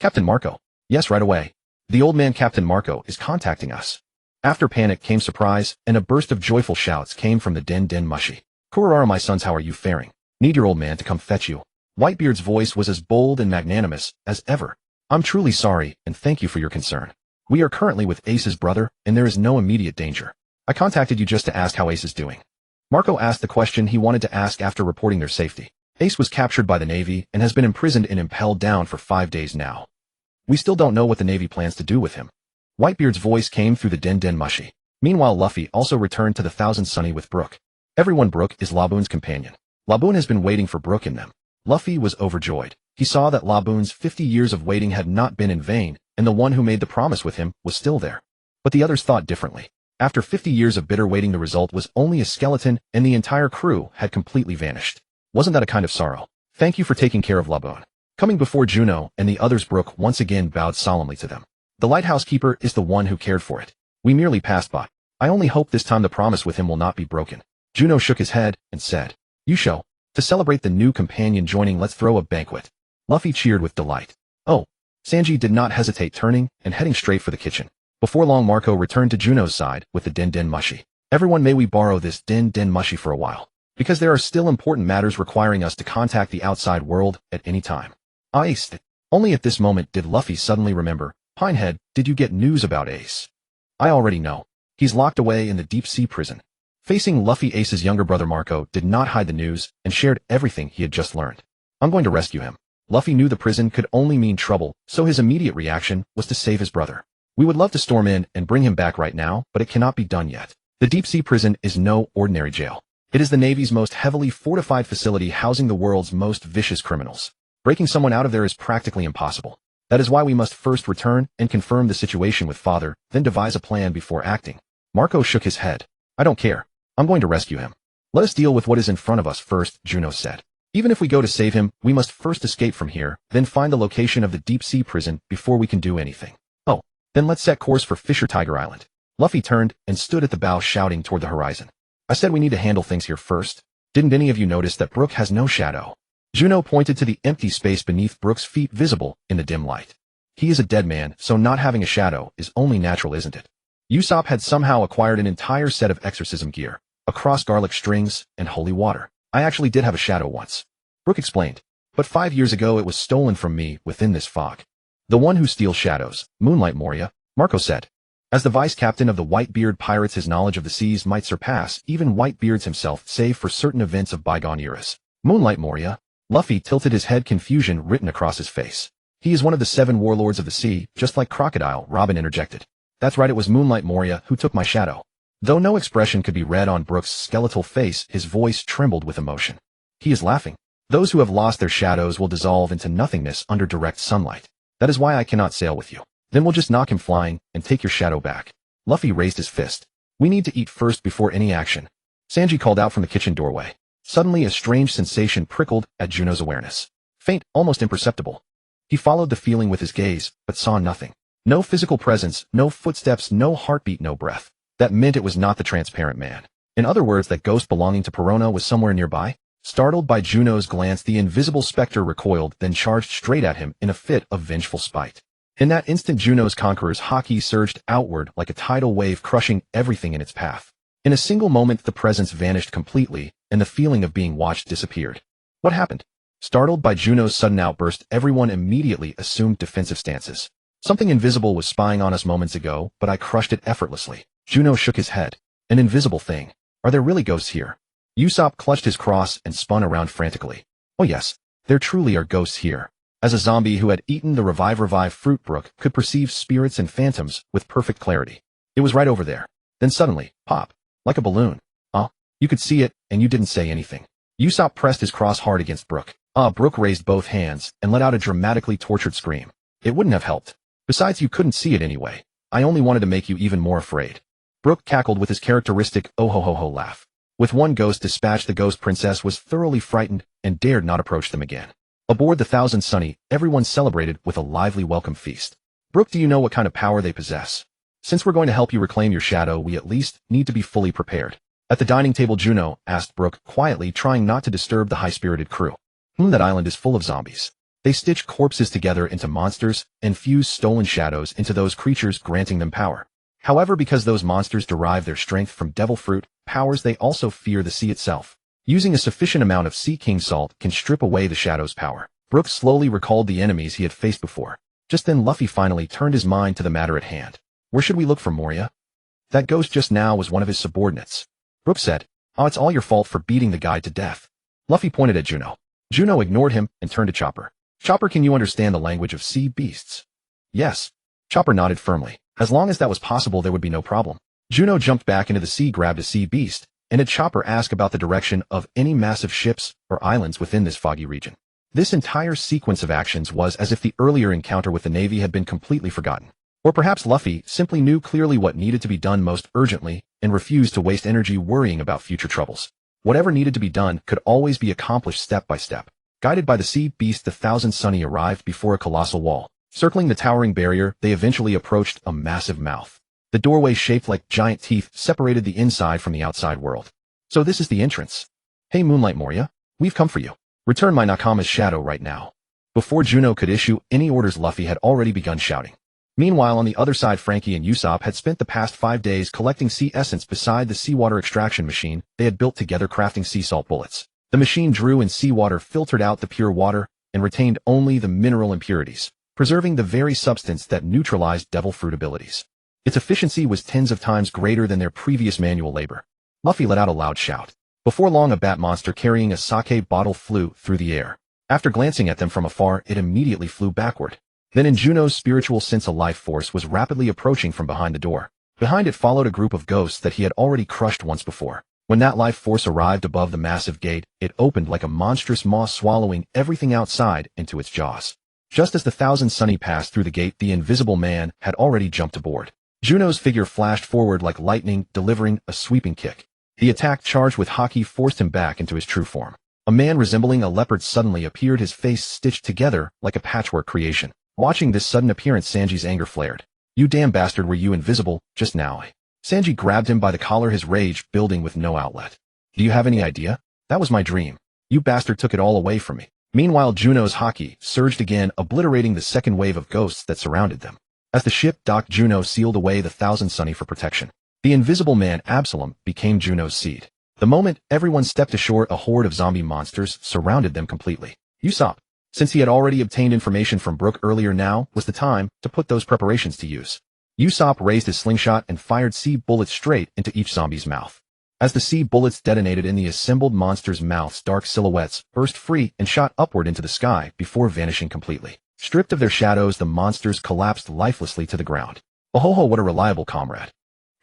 Captain Marco. Yes, right away. The old man, Captain Marco, is contacting us. After panic came surprise, and a burst of joyful shouts came from the den mushy. Kurara, my sons, how are you faring? Need your old man to come fetch you. Whitebeard's voice was as bold and magnanimous as ever. I'm truly sorry, and thank you for your concern. We are currently with Ace's brother, and there is no immediate danger. I contacted you just to ask how Ace is doing. Marco asked the question he wanted to ask after reporting their safety. Ace was captured by the Navy and has been imprisoned and impelled down for 5 days now. We still don't know what the Navy plans to do with him. Whitebeard's voice came through the den mushy. Meanwhile, Luffy also returned to the Thousand Sunny with Brook. Everyone, Brook is Laboon's companion. Laboon has been waiting for Brook and them. Luffy was overjoyed. He saw that Laboon's 50 years of waiting had not been in vain, and the one who made the promise with him was still there. But the others thought differently. After 50 years of bitter waiting, the result was only a skeleton, and the entire crew had completely vanished. Wasn't that a kind of sorrow? Thank you for taking care of Laboon. Coming before Juno and the others, Brook once again bowed solemnly to them. The lighthouse keeper is the one who cared for it. We merely passed by. I only hope this time the promise with him will not be broken. Juno shook his head and said, Usopp, to celebrate the new companion joining, let's throw a banquet. Luffy cheered with delight. Oh, Sanji did not hesitate, turning and heading straight for the kitchen. Before long, Marco returned to Juno's side with the din din mushi. Everyone, may we borrow this din din mushi for a while? Because there are still important matters requiring us to contact the outside world at any time. Ace. Only at this moment did Luffy suddenly remember, Pinehead, did you get news about Ace? I already know. He's locked away in the deep sea prison. Facing Luffy, Ace's younger brother Marco did not hide the news and shared everything he had just learned. I'm going to rescue him. Luffy knew the prison could only mean trouble, so his immediate reaction was to save his brother. We would love to storm in and bring him back right now, but it cannot be done yet. The deep sea prison is no ordinary jail. It is the Navy's most heavily fortified facility, housing the world's most vicious criminals. Breaking someone out of there is practically impossible. That is why we must first return and confirm the situation with father, then devise a plan before acting. Marco shook his head. I don't care. I'm going to rescue him. Let us deal with what is in front of us first, Juno said. Even if we go to save him, we must first escape from here, then find the location of the deep sea prison before we can do anything. Oh, then let's set course for Fisher Tiger Island. Luffy turned and stood at the bow, shouting toward the horizon. I said we need to handle things here first. Didn't any of you notice that Brook has no shadow? Juno pointed to the empty space beneath Brook's feet, visible in the dim light. He is a dead man, so not having a shadow is only natural, isn't it? Usopp had somehow acquired an entire set of exorcism gear, across garlic strings, and holy water. I actually did have a shadow once. Brook explained. But 5 years ago it was stolen from me within this fog. The one who steals shadows, Moonlight Moria, Marco said. As the vice-captain of the Whitebeard pirates, his knowledge of the seas might surpass even Whitebeard's himself, save for certain events of bygone eras. Moonlight Moria? Luffy tilted his head, confusion written across his face. He is one of the 7 warlords of the sea, just like Crocodile, Robin interjected. That's right, it was Moonlight Moria who took my shadow. Though no expression could be read on Brook's skeletal face, his voice trembled with emotion. He is laughing. Those who have lost their shadows will dissolve into nothingness under direct sunlight. That is why I cannot sail with you. Then we'll just knock him flying and take your shadow back. Luffy raised his fist. We need to eat first before any action. Sanji called out from the kitchen doorway. Suddenly a strange sensation prickled at Juno's awareness. Faint, almost imperceptible. He followed the feeling with his gaze, but saw nothing. No physical presence, no footsteps, no heartbeat, no breath. That meant it was not the transparent man. In other words, that ghost belonging to Perona was somewhere nearby. Startled by Juno's glance, the invisible specter recoiled, then charged straight at him in a fit of vengeful spite. In that instant, Juno's conqueror's haki surged outward like a tidal wave, crushing everything in its path. In a single moment, the presence vanished completely, and the feeling of being watched disappeared. What happened? Startled by Juno's sudden outburst, everyone immediately assumed defensive stances. Something invisible was spying on us moments ago, but I crushed it effortlessly. Juno shook his head. An invisible thing. Are there really ghosts here? Usopp clutched his cross and spun around frantically. Oh yes, there truly are ghosts here. As a zombie who had eaten the revive fruit, Brook could perceive spirits and phantoms with perfect clarity. It was right over there. Then suddenly, pop, like a balloon. You could see it, and you didn't say anything. Usopp pressed his cross hard against Brook. Brook raised both hands and let out a dramatically tortured scream. It wouldn't have helped. Besides, you couldn't see it anyway. I only wanted to make you even more afraid. Brook cackled with his characteristic oh-ho-ho-ho laugh. With one ghost dispatched, the ghost princess was thoroughly frightened and dared not approach them again. Aboard the Thousand Sunny, everyone celebrated with a lively welcome feast. Brook, do you know what kind of power they possess? Since we're going to help you reclaim your shadow, we at least need to be fully prepared. At the dining table, Juno asked Brook quietly, trying not to disturb the high-spirited crew. That island is full of zombies. They stitch corpses together into monsters and fuse stolen shadows into those creatures, granting them power. However, because those monsters derive their strength from devil fruit powers, they also fear the sea itself. Using a sufficient amount of Sea King salt can strip away the shadow's power. Brook slowly recalled the enemies he had faced before. Just then Luffy finally turned his mind to the matter at hand. Where should we look for Moria? That ghost just now was one of his subordinates. Brook said, it's all your fault for beating the guy to death. Luffy pointed at Juno. Juno ignored him and turned to Chopper. Chopper, can you understand the language of sea beasts? Yes. Chopper nodded firmly. As long as that was possible, there would be no problem. Juno jumped back into the sea, grabbed a sea beast, and had Chopper ask about the direction of any massive ships or islands within this foggy region. This entire sequence of actions was as if the earlier encounter with the Navy had been completely forgotten. Or perhaps Luffy simply knew clearly what needed to be done most urgently and refused to waste energy worrying about future troubles. Whatever needed to be done could always be accomplished step by step. Guided by the sea beast, the Thousand Sunny arrived before a colossal wall. Circling the towering barrier, they eventually approached a massive mouth. The doorway, shaped like giant teeth, separated the inside from the outside world. So this is the entrance. Hey Moonlight Moria, we've come for you. Return my Nakama's shadow right now. Before Juno could issue any orders, Luffy had already begun shouting. Meanwhile, on the other side, Frankie and Usopp had spent the past 5 days collecting sea essence beside the seawater extraction machine they had built together, crafting sea salt bullets. The machine drew in seawater, filtered out the pure water, and retained only the mineral impurities, preserving the very substance that neutralized devil fruit abilities. Its efficiency was tens of times greater than their previous manual labor. Luffy let out a loud shout. Before long, a bat monster carrying a sake bottle flew through the air. After glancing at them from afar, it immediately flew backward. Then in Juno's spiritual sense, a life force was rapidly approaching from behind the door. Behind it followed a group of ghosts that he had already crushed once before. When that life force arrived above the massive gate, it opened like a monstrous maw, swallowing everything outside into its jaws. Just as the Thousand Sunny passed through the gate, the Invisible Man had already jumped aboard. Juno's figure flashed forward like lightning, delivering a sweeping kick. The attack, charged with haki, forced him back into his true form. A man resembling a leopard suddenly appeared, his face stitched together like a patchwork creation. Watching this sudden appearance, Sanji's anger flared. You damn bastard, were you invisible just now? Sanji grabbed him by the collar, his rage building with no outlet. Do you have any idea? That was my dream. You bastard took it all away from me. Meanwhile, Juno's haki surged again, obliterating the second wave of ghosts that surrounded them. As the ship docked, Juno sealed away the Thousand Sunny for protection. The Invisible Man, Absalom, became Juno's seed. The moment everyone stepped ashore, a horde of zombie monsters surrounded them completely. Usopp, since he had already obtained information from Brook earlier, now was the time to put those preparations to use. Usopp raised his slingshot and fired sea bullets straight into each zombie's mouth. As the sea bullets detonated in the assembled monsters' mouths, dark silhouettes burst free and shot upward into the sky before vanishing completely. Stripped of their shadows, the monsters collapsed lifelessly to the ground. Oh, what a reliable comrade.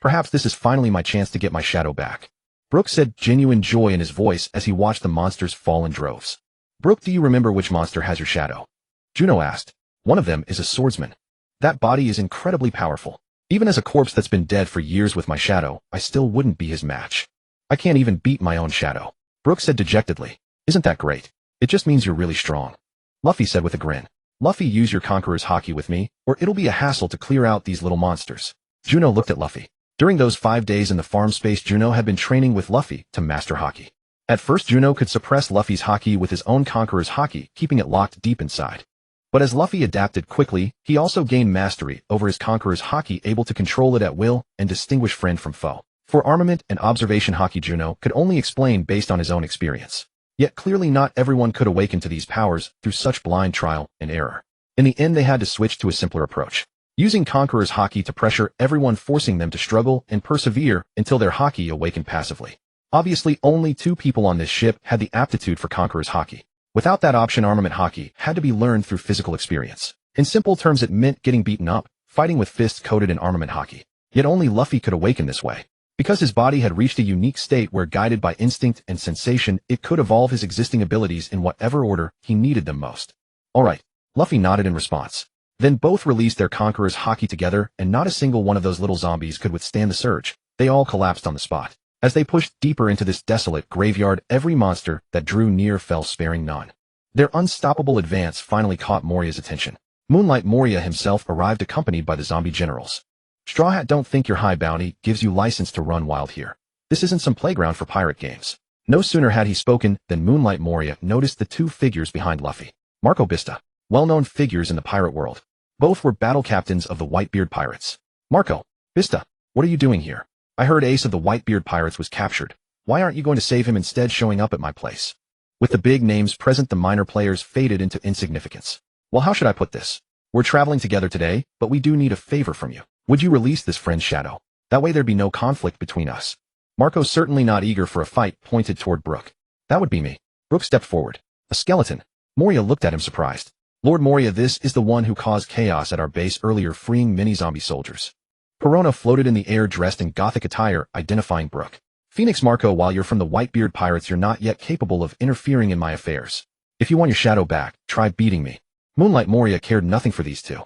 Perhaps this is finally my chance to get my shadow back. Brook said, genuine joy in his voice as he watched the monsters fall in droves. Brook, do you remember which monster has your shadow? Juno asked. One of them is a swordsman. That body is incredibly powerful. Even as a corpse that's been dead for years, with my shadow, I still wouldn't be his match. I can't even beat my own shadow. Brook said dejectedly. Isn't that great? It just means you're really strong. Luffy said with a grin. Luffy, use your Conqueror's haki with me, or it'll be a hassle to clear out these little monsters. Juno looked at Luffy. During those 5 days in the farm space, Juno had been training with Luffy to master haki. At first, Juno could suppress Luffy's haki with his own Conqueror's haki, keeping it locked deep inside. But as Luffy adapted quickly, he also gained mastery over his Conqueror's haki, able to control it at will and distinguish friend from foe. For armament and observation haki, Juno could only explain based on his own experience. Yet clearly not everyone could awaken to these powers through such blind trial and error. In the end, they had to switch to a simpler approach, using Conqueror's haki to pressure everyone, forcing them to struggle and persevere until their haki awakened passively. Obviously, only 2 people on this ship had the aptitude for Conqueror's haki. Without that option, armament haki had to be learned through physical experience. In simple terms, it meant getting beaten up, fighting with fists coated in armament haki. Yet only Luffy could awaken this way. Because his body had reached a unique state where, guided by instinct and sensation, it could evolve his existing abilities in whatever order he needed them most. Alright, Luffy nodded in response. Then both released their Conqueror's haki together, and not a single one of those little zombies could withstand the surge. They all collapsed on the spot. As they pushed deeper into this desolate graveyard, every monster that drew near fell, sparing none. Their unstoppable advance finally caught Moria's attention. Moonlight Moria himself arrived, accompanied by the zombie generals. Straw Hat, don't think your high bounty gives you license to run wild here. This isn't some playground for pirate games. No sooner had he spoken than Moonlight Moria noticed the 2 figures behind Luffy. Marco Bista, well-known figures in the pirate world. Both were battle captains of the Whitebeard Pirates. Marco, Bista, what are you doing here? I heard Ace of the Whitebeard Pirates was captured. Why aren't you going to save him, instead showing up at my place? With the big names present, the minor players faded into insignificance. Well, how should I put this? We're traveling together today, but we do need a favor from you. Would you release this friend's shadow? That way there'd be no conflict between us. Marco, certainly not eager for a fight, pointed toward Brook. That would be me. Brook stepped forward. A skeleton. Moria looked at him surprised. Lord Moria, this is the one who caused chaos at our base earlier, freeing many zombie soldiers. Perona floated in the air dressed in gothic attire, identifying Brook. Phoenix Marco, while you're from the Whitebeard Pirates, you're not yet capable of interfering in my affairs. If you want your shadow back, try beating me. Moonlight Moria cared nothing for these two.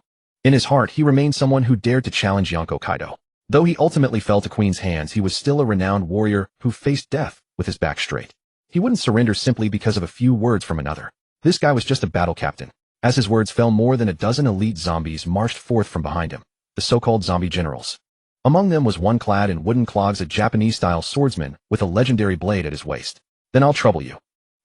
In his heart, he remained someone who dared to challenge Yonko Kaido. Though he ultimately fell to Queen's hands, he was still a renowned warrior who faced death with his back straight. He wouldn't surrender simply because of a few words from another. This guy was just a battle captain. As his words fell, more than a dozen elite zombies marched forth from behind him, the so-called zombie generals. Among them was one clad in wooden clogs, a Japanese-style swordsman with a legendary blade at his waist. Then I'll trouble you.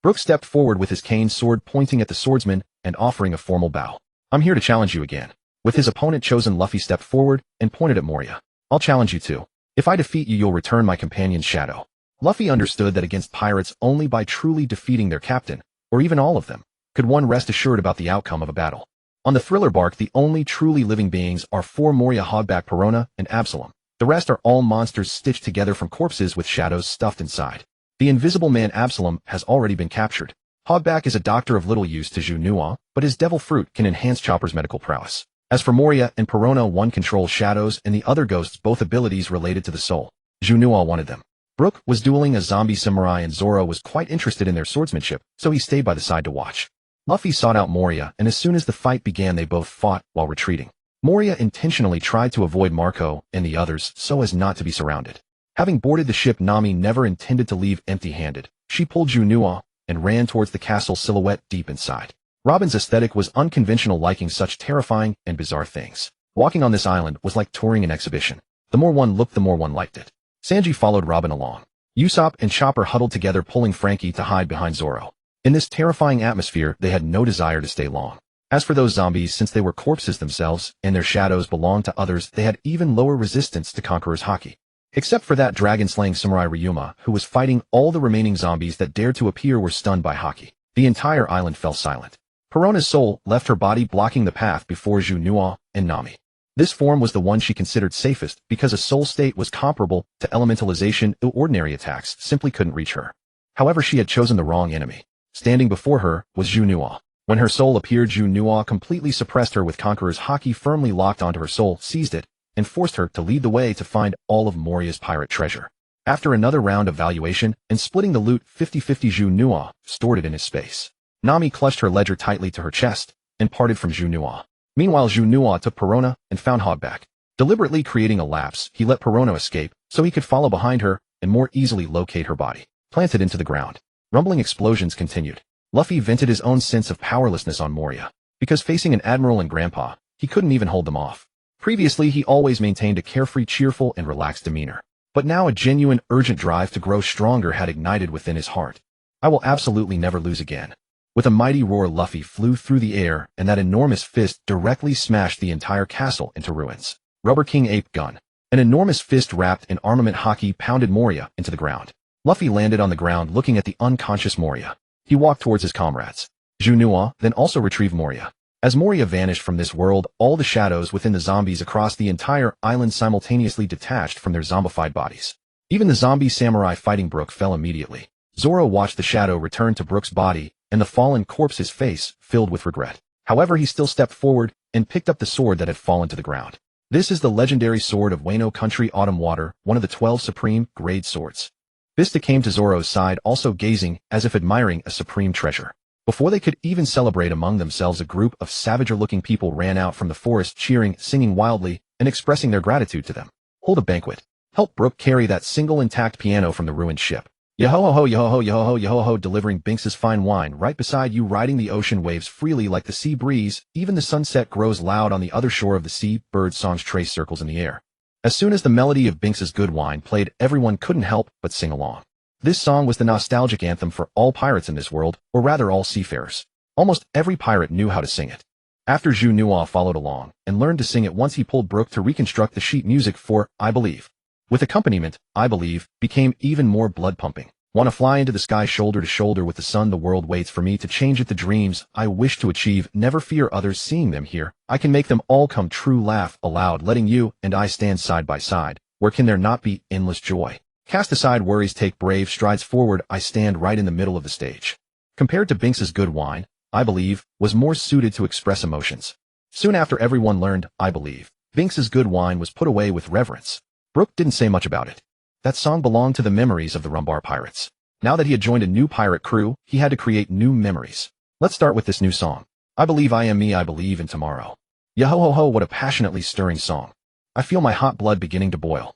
Brook stepped forward with his cane sword pointing at the swordsman and offering a formal bow. I'm here to challenge you again. With his opponent chosen, Luffy stepped forward and pointed at Moria. I'll challenge you too. If I defeat you, you'll return my companion's shadow. Luffy understood that against pirates, only by truly defeating their captain, or even all of them, could one rest assured about the outcome of a battle. On the Thriller bark, the only truly living beings are 4 Moria: Hogback, Perona, and Absalom. The rest are all monsters stitched together from corpses with shadows stuffed inside. The invisible man Absalom has already been captured. Hogback is a doctor of little use to Juno, but his devil fruit can enhance Chopper's medical prowess. As for Moria and Perona, one controls shadows and the other ghosts, both abilities related to the soul. Juno wanted them. Brook was dueling a zombie samurai and Zoro was quite interested in their swordsmanship, so he stayed by the side to watch. Luffy sought out Moria, and as soon as the fight began, they both fought while retreating. Moria intentionally tried to avoid Marco and the others so as not to be surrounded. Having boarded the ship, Nami never intended to leave empty-handed. She pulled Juno and ran towards the castle silhouette deep inside. Robin's aesthetic was unconventional, liking such terrifying and bizarre things. Walking on this island was like touring an exhibition. The more one looked, the more one liked it. Sanji followed Robin along. Usopp and Chopper huddled together, pulling Frankie to hide behind Zoro. In this terrifying atmosphere, they had no desire to stay long. As for those zombies, since they were corpses themselves and their shadows belonged to others, they had even lower resistance to Conqueror's haki. Except for that dragon-slaying samurai Ryuma, who was fighting, all the remaining zombies that dared to appear were stunned by haki. The entire island fell silent. Perona's soul left her body, blocking the path before Juno and Nami. This form was the one she considered safest because a soul state was comparable to elementalization. Ordinary attacks simply couldn't reach her. However, she had chosen the wrong enemy. Standing before her was Juno. When her soul appeared, Juno completely suppressed her with Conqueror's haki firmly locked onto her soul, seized it, and forced her to lead the way to find all of Moria's pirate treasure. After another round of valuation and splitting the loot 50-50, Juno stored it in his space. Nami clutched her ledger tightly to her chest and parted from Juno. Meanwhile, Juno took Perona and found Hogback. Deliberately creating a lapse, he let Perona escape so he could follow behind her and more easily locate her body, planted into the ground. Rumbling explosions continued. Luffy vented his own sense of powerlessness on Moria. Because facing an admiral and grandpa, he couldn't even hold them off. Previously, he always maintained a carefree, cheerful, and relaxed demeanor. But now a genuine, urgent drive to grow stronger had ignited within his heart. I will absolutely never lose again. With a mighty roar, Luffy flew through the air, and that enormous fist directly smashed the entire castle into ruins. Rubber King Ape Gun. An enormous fist wrapped in armament haki pounded Moria into the ground. Luffy landed on the ground looking at the unconscious Moria. He walked towards his comrades. Juno then also retrieved Moria. As Moria vanished from this world, all the shadows within the zombies across the entire island simultaneously detached from their zombified bodies. Even the zombie samurai fighting Brook fell immediately. Zoro watched the shadow return to Brook's body, and the fallen corpse's face filled with regret. However, he still stepped forward and picked up the sword that had fallen to the ground. This is the legendary sword of Wano Country Autumn Water, one of the 12 supreme grade swords. Vista came to Zoro's side, also gazing as if admiring a supreme treasure. Before they could even celebrate among themselves, a group of savager-looking people ran out from the forest, cheering, singing wildly, and expressing their gratitude to them. Hold a banquet. Help Brook carry that single intact piano from the ruined ship. Yo-ho-ho, yo-ho-ho, yo-ho-ho, yo-ho-ho, delivering Binks's fine wine right beside you, riding the ocean waves freely like the sea breeze. Even the sunset grows loud on the other shore of the sea. Bird songs trace circles in the air. As soon as the melody of Binks's good wine played, everyone couldn't help but sing along. This song was the nostalgic anthem for all pirates in this world, or rather all seafarers. Almost every pirate knew how to sing it. After Juno followed along and learned to sing it once, he pulled Brook to reconstruct the sheet music for I Believe. With accompaniment, I Believe became even more blood-pumping. Wanna fly into the sky shoulder to shoulder with the sun, the world waits for me to change it, the dreams I wish to achieve, never fear others seeing them here. I can make them all come true, laugh aloud, letting you and I stand side by side. Where can there not be endless joy? Cast aside worries, take brave strides forward, I stand right in the middle of the stage. Compared to Binks's good wine, I Believe was more suited to express emotions. Soon after everyone learned I Believe, Binks's good wine was put away with reverence. Brook didn't say much about it. That song belonged to the memories of the Rumbar pirates. Now that he had joined a new pirate crew, he had to create new memories. Let's start with this new song. I believe I am me, I believe in tomorrow. Yo-ho-ho-ho, what a passionately stirring song. I feel my hot blood beginning to boil.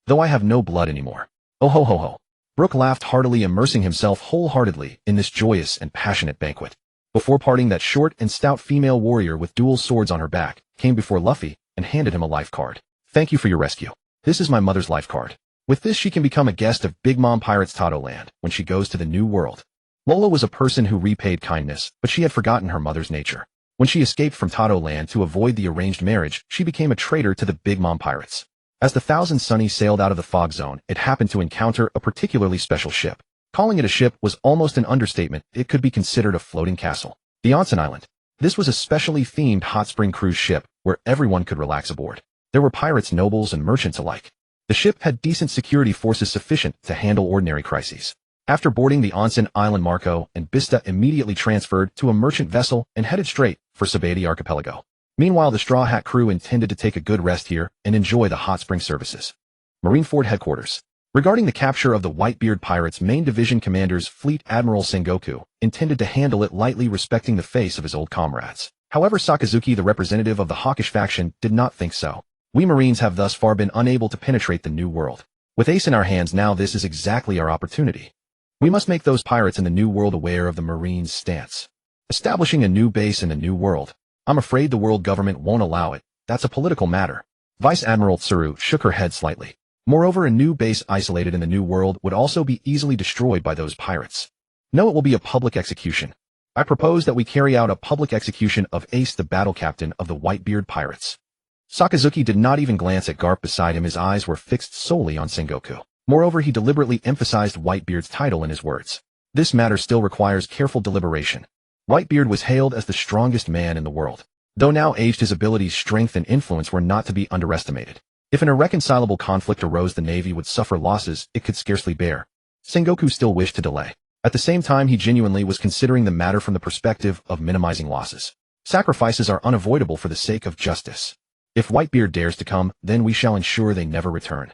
Though I have no blood anymore. Oh-ho-ho-ho. Brook laughed heartily, immersing himself wholeheartedly in this joyous and passionate banquet. Before parting, that short and stout female warrior with dual swords on her back came before Luffy and handed him a life card. Thank you for your rescue. This is my mother's life card. With this, she can become a guest of Big Mom Pirates Tato Land when she goes to the New World. Lola was a person who repaid kindness, but she had forgotten her mother's nature. When she escaped from Tato Land to avoid the arranged marriage, she became a traitor to the Big Mom Pirates. As the Thousand Sunny sailed out of the fog zone, it happened to encounter a particularly special ship. Calling it a ship was almost an understatement. It could be considered a floating castle. The Onsen Island. This was a specially themed hot spring cruise ship where everyone could relax aboard. There were pirates, nobles, and merchants alike. The ship had decent security forces sufficient to handle ordinary crises. After boarding the Onsen Island, Marco and Bista immediately transferred to a merchant vessel and headed straight for Sabati Archipelago. Meanwhile, the Straw Hat crew intended to take a good rest here and enjoy the hot spring services. Marineford Headquarters. Regarding the capture of the Whitebeard Pirates, Main Division Commander's Fleet Admiral Sengoku intended to handle it lightly, respecting the face of his old comrades. However, Sakazuki, the representative of the hawkish faction, did not think so. We Marines have thus far been unable to penetrate the New World. With Ace in our hands now, this is exactly our opportunity. We must make those pirates in the New World aware of the Marines' stance. Establishing a new base in the New World. I'm afraid the world government won't allow it. That's a political matter. Vice Admiral Tsuru shook her head slightly. Moreover, a new base isolated in the New World would also be easily destroyed by those pirates. No, it will be a public execution. I propose that we carry out a public execution of Ace, the battle captain of the Whitebeard Pirates. Sakazuki did not even glance at Garp beside him. His eyes were fixed solely on Sengoku. Moreover, he deliberately emphasized Whitebeard's title in his words. This matter still requires careful deliberation. Whitebeard was hailed as the strongest man in the world. Though now aged, his abilities, strength, and influence were not to be underestimated. If an irreconcilable conflict arose, the Navy would suffer losses it could scarcely bear. Sengoku still wished to delay. At the same time, he genuinely was considering the matter from the perspective of minimizing losses. Sacrifices are unavoidable for the sake of justice. If Whitebeard dares to come, then we shall ensure they never return.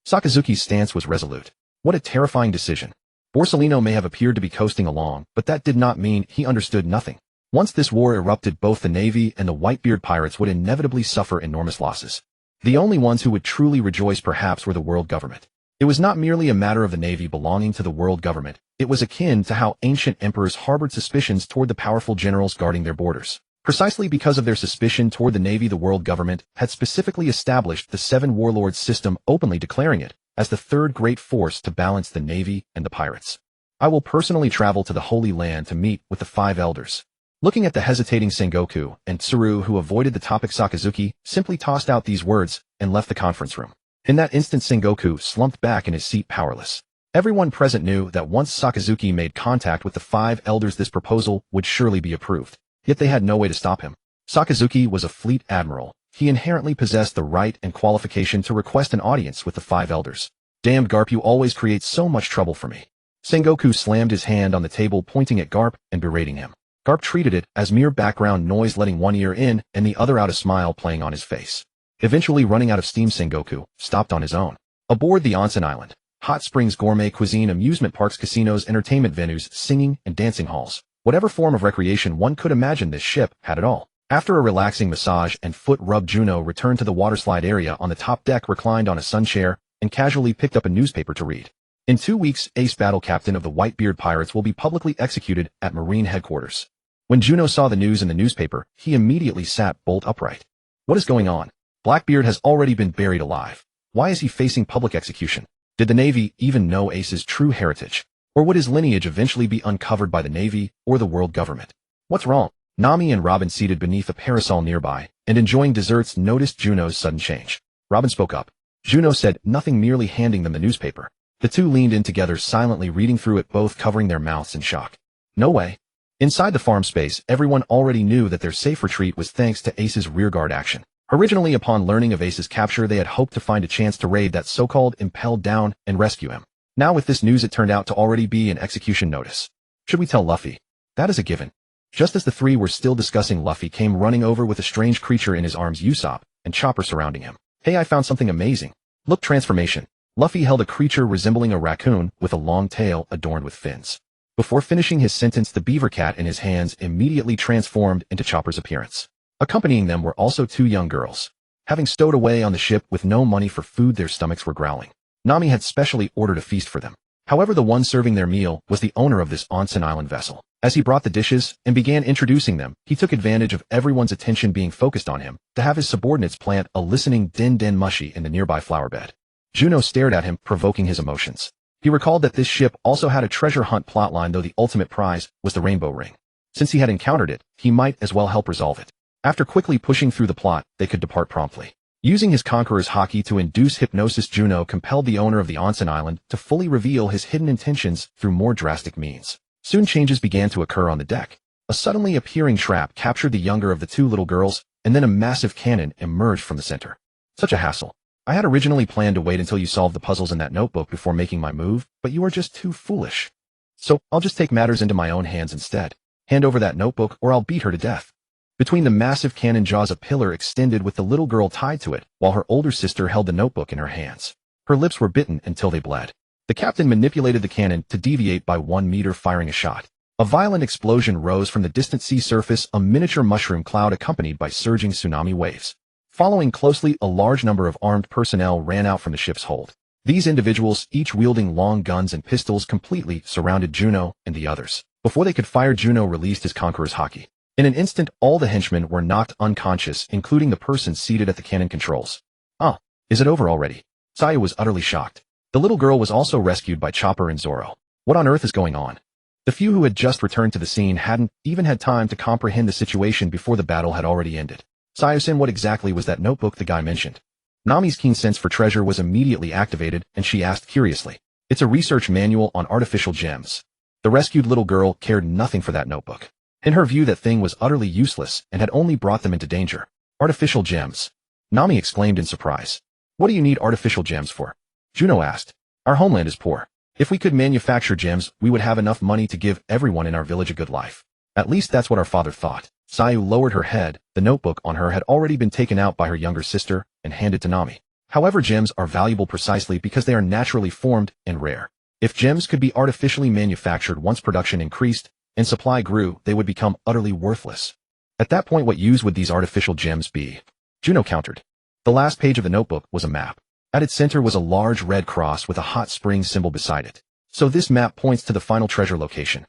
Sakazuki's stance was resolute. What a terrifying decision. Borsellino may have appeared to be coasting along, but that did not mean he understood nothing. Once this war erupted, both the Navy and the Whitebeard pirates would inevitably suffer enormous losses. The only ones who would truly rejoice perhaps were the world government. It was not merely a matter of the Navy belonging to the world government. It was akin to how ancient emperors harbored suspicions toward the powerful generals guarding their borders. Precisely because of their suspicion toward the Navy, the world government had specifically established the Seven Warlords system, openly declaring it as the third great force to balance the Navy and the pirates. I will personally travel to the Holy Land to meet with the five elders. Looking at the hesitating Sengoku and Tsuru, who avoided the topic, Sakazuki simply tossed out these words and left the conference room. In that instant, Sengoku slumped back in his seat, powerless. Everyone present knew that once Sakazuki made contact with the five elders, this proposal would surely be approved. Yet they had no way to stop him. Sakazuki was a fleet admiral. He inherently possessed the right and qualification to request an audience with the five elders. Damned Garp, you always create so much trouble for me. Sengoku slammed his hand on the table, pointing at Garp and berating him. Garp treated it as mere background noise, letting one ear in and the other out, a smile playing on his face. Eventually running out of steam, Sengoku stopped on his own. Aboard the Onsen Island, hot springs, gourmet cuisine, amusement parks, casinos, entertainment venues, singing and dancing halls. Whatever form of recreation one could imagine, this ship had it all. After a relaxing massage and foot rub, Juno returned to the waterslide area on the top deck, reclined on a sun chair, and casually picked up a newspaper to read. In 2 weeks, Ace, battle captain of the Whitebeard Pirates, will be publicly executed at Marine Headquarters. When Juno saw the news in the newspaper, he immediately sat bolt upright. What is going on? Blackbeard has already been buried alive. Why is he facing public execution? Did the Navy even know Ace's true heritage? Or would his lineage eventually be uncovered by the Navy or the world government? What's wrong? Nami and Robin, seated beneath a parasol nearby and enjoying desserts, noticed Juno's sudden change. Robin spoke up. Juno said nothing, merely handing them the newspaper. The two leaned in together, silently reading through it, both covering their mouths in shock. No way. Inside the farm space, everyone already knew that their safe retreat was thanks to Ace's rearguard action. Originally, upon learning of Ace's capture, they had hoped to find a chance to raid that so-called impelled down and rescue him. Now with this news, it turned out to already be an execution notice. Should we tell Luffy? That is a given. Just as the three were still discussing, Luffy came running over with a strange creature in his arms, Usopp, and Chopper surrounding him. Hey, I found something amazing. Look, transformation. Luffy held a creature resembling a raccoon with a long tail adorned with fins. Before finishing his sentence, the beaver cat in his hands immediately transformed into Chopper's appearance. Accompanying them were also two young girls. Having stowed away on the ship with no money for food, their stomachs were growling. Nami had specially ordered a feast for them. However, the one serving their meal was the owner of this onsen island vessel. As he brought the dishes and began introducing them, he took advantage of everyone's attention being focused on him to have his subordinates plant a listening din-din mushy in the nearby flower bed. Juno stared at him, provoking his emotions. He recalled that this ship also had a treasure hunt plotline, though the ultimate prize was the rainbow ring. Since he had encountered it, he might as well help resolve it. After quickly pushing through the plot, they could depart promptly. Using his conqueror's haki to induce hypnosis, Juno compelled the owner of the onsen island to fully reveal his hidden intentions through more drastic means. Soon changes began to occur on the deck. A suddenly appearing trap captured the younger of the two little girls, and then a massive cannon emerged from the center. Such a hassle. I had originally planned to wait until you solved the puzzles in that notebook before making my move, but you are just too foolish. So, I'll just take matters into my own hands instead. Hand over that notebook or I'll beat her to death. Between the massive cannon jaws, a pillar extended with the little girl tied to it, while her older sister held the notebook in her hands. Her lips were bitten until they bled. The captain manipulated the cannon to deviate by 1 meter, firing a shot. A violent explosion rose from the distant sea surface, a miniature mushroom cloud accompanied by surging tsunami waves. Following closely, a large number of armed personnel ran out from the ship's hold. These individuals, each wielding long guns and pistols, completely surrounded Juno and the others. Before they could fire, Juno released his conqueror's haki. In an instant, all the henchmen were knocked unconscious, including the person seated at the cannon controls. Ah, is it over already? Saya was utterly shocked. The little girl was also rescued by Chopper and Zoro. What on earth is going on? The few who had just returned to the scene hadn't even had time to comprehend the situation before the battle had already ended. Sayo-san, what exactly was that notebook the guy mentioned? Nami's keen sense for treasure was immediately activated, and she asked curiously. It's a research manual on artificial gems. The rescued little girl cared nothing for that notebook. In her view, that thing was utterly useless and had only brought them into danger. Artificial gems. Nami exclaimed in surprise. What do you need artificial gems for? Juno asked. Our homeland is poor. If we could manufacture gems, we would have enough money to give everyone in our village a good life. At least that's what our father thought. Sayu lowered her head. The notebook on her had already been taken out by her younger sister and handed to Nami. However, gems are valuable precisely because they are naturally formed and rare. If gems could be artificially manufactured, once production increased and supply grew, they would become utterly worthless. At that point, what use would these artificial gems be? Juno countered. The last page of the notebook was a map. At its center was a large red cross with a hot spring symbol beside it. So this map points to the final treasure location.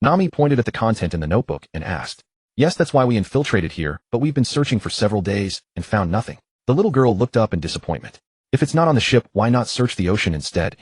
Nami pointed at the content in the notebook and asked. Yes, that's why we infiltrated here, but we've been searching for several days and found nothing. The little girl looked up in disappointment. If it's not on the ship, why not search the ocean instead?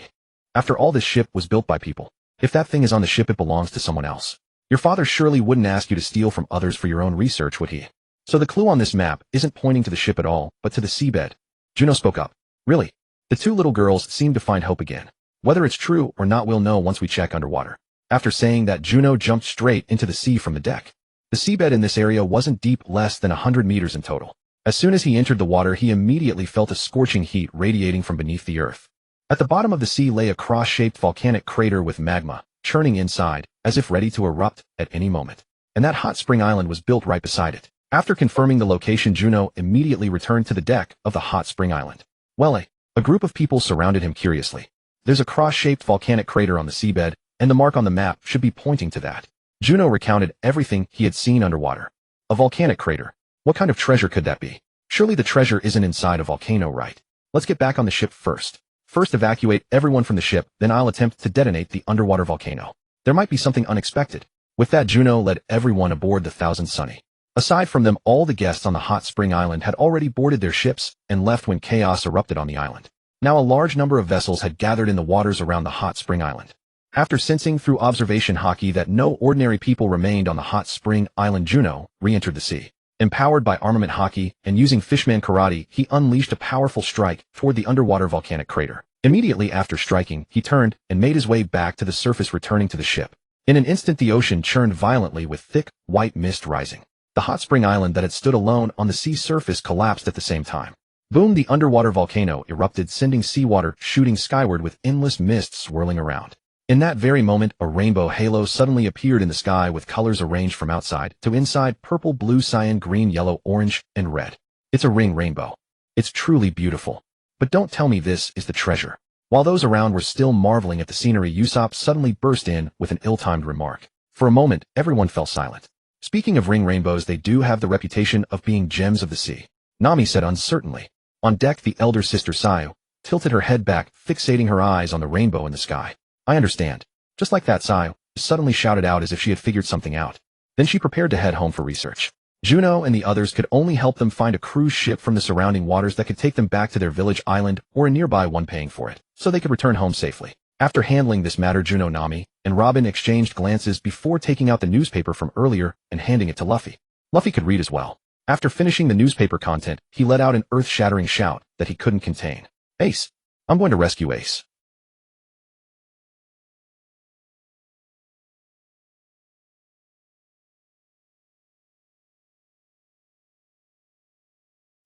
After all, this ship was built by people. If that thing is on the ship, it belongs to someone else. Your father surely wouldn't ask you to steal from others for your own research, would he? So the clue on this map isn't pointing to the ship at all, but to the seabed. Juno spoke up. Really? The two little girls seemed to find hope again. Whether it's true or not, we'll know once we check underwater. After saying that, Juno jumped straight into the sea from the deck. The seabed in this area wasn't deep, less than 100 meters in total. As soon as he entered the water, he immediately felt a scorching heat radiating from beneath the earth. At the bottom of the sea lay a cross-shaped volcanic crater with magma churning inside, as if ready to erupt at any moment. And that hot spring island was built right beside it. After confirming the location, Juno immediately returned to the deck of the hot spring island. Well, a group of people surrounded him curiously. There's a cross-shaped volcanic crater on the seabed, and the mark on the map should be pointing to that. Juno recounted everything he had seen underwater. A volcanic crater. What kind of treasure could that be? Surely the treasure isn't inside a volcano, right? Let's get back on the ship first. First evacuate everyone from the ship, then I'll attempt to detonate the underwater volcano. There might be something unexpected. With that, Juno led everyone aboard the Thousand Sunny. Aside from them, all the guests on the hot spring island had already boarded their ships and left when chaos erupted on the island. Now a large number of vessels had gathered in the waters around the hot spring island. After sensing through observation haki that no ordinary people remained on the hot spring island, Juno re-entered the sea. Empowered by armament haki and using fishman karate, he unleashed a powerful strike toward the underwater volcanic crater. Immediately after striking, he turned and made his way back to the surface, returning to the ship. In an instant, the ocean churned violently with thick, white mist rising. The hot spring island that had stood alone on the sea surface collapsed at the same time. Boom! The underwater volcano erupted, sending seawater shooting skyward with endless mist swirling around. In that very moment, a rainbow halo suddenly appeared in the sky with colors arranged from outside to inside: purple, blue, cyan, green, yellow, orange, and red. It's a ring rainbow. It's truly beautiful. But don't tell me this is the treasure. While those around were still marveling at the scenery, Usopp suddenly burst in with an ill-timed remark. For a moment, everyone fell silent. Speaking of ring rainbows, they do have the reputation of being gems of the sea, Nami said uncertainly. On deck, the elder sister Sayu tilted her head back, fixating her eyes on the rainbow in the sky. I understand. Just like that, Sayu suddenly shouted out as if she had figured something out. Then she prepared to head home for research. Juno and the others could only help them find a cruise ship from the surrounding waters that could take them back to their village island or a nearby one paying for it, so they could return home safely. After handling this matter, Juno, Nami, and Robin exchanged glances before taking out the newspaper from earlier and handing it to Luffy. Luffy could read as well. After finishing the newspaper content, he let out an earth-shattering shout that he couldn't contain. Ace! I'm going to rescue Ace.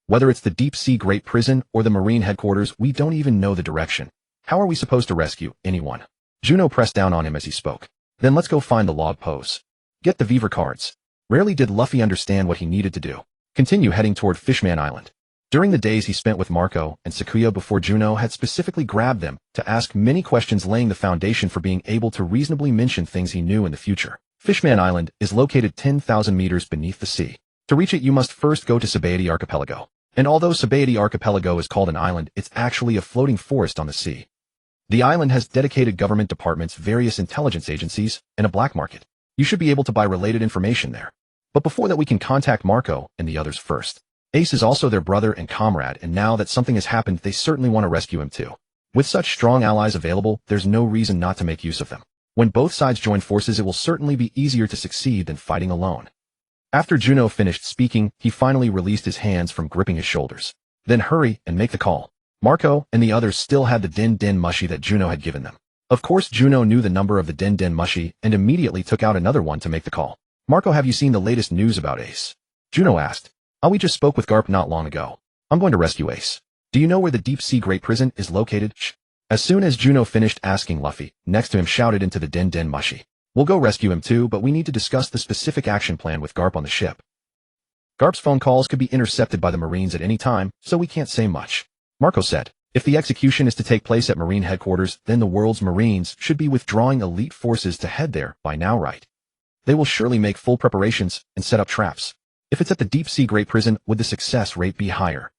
Whether it's the deep-sea Great Prison or the Marine headquarters, we don't even know the direction. How are we supposed to rescue anyone? Juno pressed down on him as he spoke. Then let's go find the log pose. Get the Beaver cards. Rarely did Luffy understand what he needed to do. Continue heading toward Fishman Island. During the days he spent with Marco and Sakuya before, Juno had specifically grabbed them to ask many questions, laying the foundation for being able to reasonably mention things he knew in the future. Fishman Island is located 10,000 meters beneath the sea. To reach it, you must first go to Sabaody Archipelago. And although Sabaody Archipelago is called an island, it's actually a floating forest on the sea. The island has dedicated government departments, various intelligence agencies, and a black market. You should be able to buy related information there. But before that, we can contact Marco and the others first. Ace is also their brother and comrade, and now that something has happened, they certainly want to rescue him too. With such strong allies available, there's no reason not to make use of them. When both sides join forces, it will certainly be easier to succeed than fighting alone. After Juno finished speaking, he finally released his hands from gripping his shoulders. Then hurry and make the call. Marco and the others still had the Den Den Mushi that Juno had given them. Of course, Juno knew the number of the Den Den Mushi and immediately took out another one to make the call. Marco, have you seen the latest news about Ace? Juno asked. We just spoke with Garp not long ago. I'm going to rescue Ace. Do you know where the deep-sea Great Prison is located? Shh. As soon as Juno finished asking, Luffy, next to him, shouted into the Den Den Mushi. We'll go rescue him too, but we need to discuss the specific action plan with Garp on the ship. Garp's phone calls could be intercepted by the Marines at any time, so we can't say much. Marco said, if the execution is to take place at Marine headquarters, then the world's Marines should be withdrawing elite forces to head there by now, right? They will surely make full preparations and set up traps. If it's at the deep-sea Great Prison, would the success rate be higher?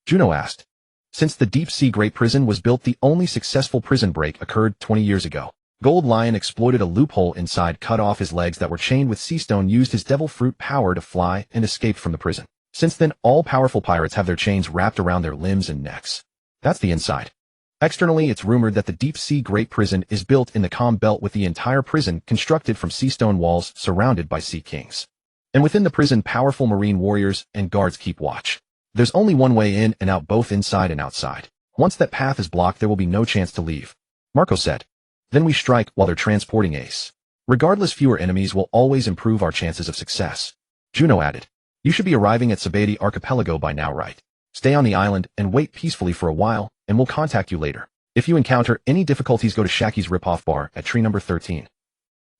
Juno asked. Since the deep-sea Great Prison was built, the only successful prison break occurred 20 years ago. Gold Lion exploited a loophole inside, cut off his legs that were chained with sea stone, used his devil fruit power to fly, and escaped from the prison. Since then, all powerful pirates have their chains wrapped around their limbs and necks. That's the inside. Externally, it's rumored that the deep-sea Great Prison is built in the calm belt, with the entire prison constructed from sea stone walls surrounded by sea kings. And within the prison, powerful marine warriors and guards keep watch. There's only one way in and out, both inside and outside. Once that path is blocked, there will be no chance to leave. Marco said. Then we strike while they're transporting Ace. Regardless, fewer enemies will always improve our chances of success. Juno added. You should be arriving at Sabaody Archipelago by now, right? Stay on the island and wait peacefully for a while, and we'll contact you later. If you encounter any difficulties, go to Shaki's Ripoff Bar at tree number 13.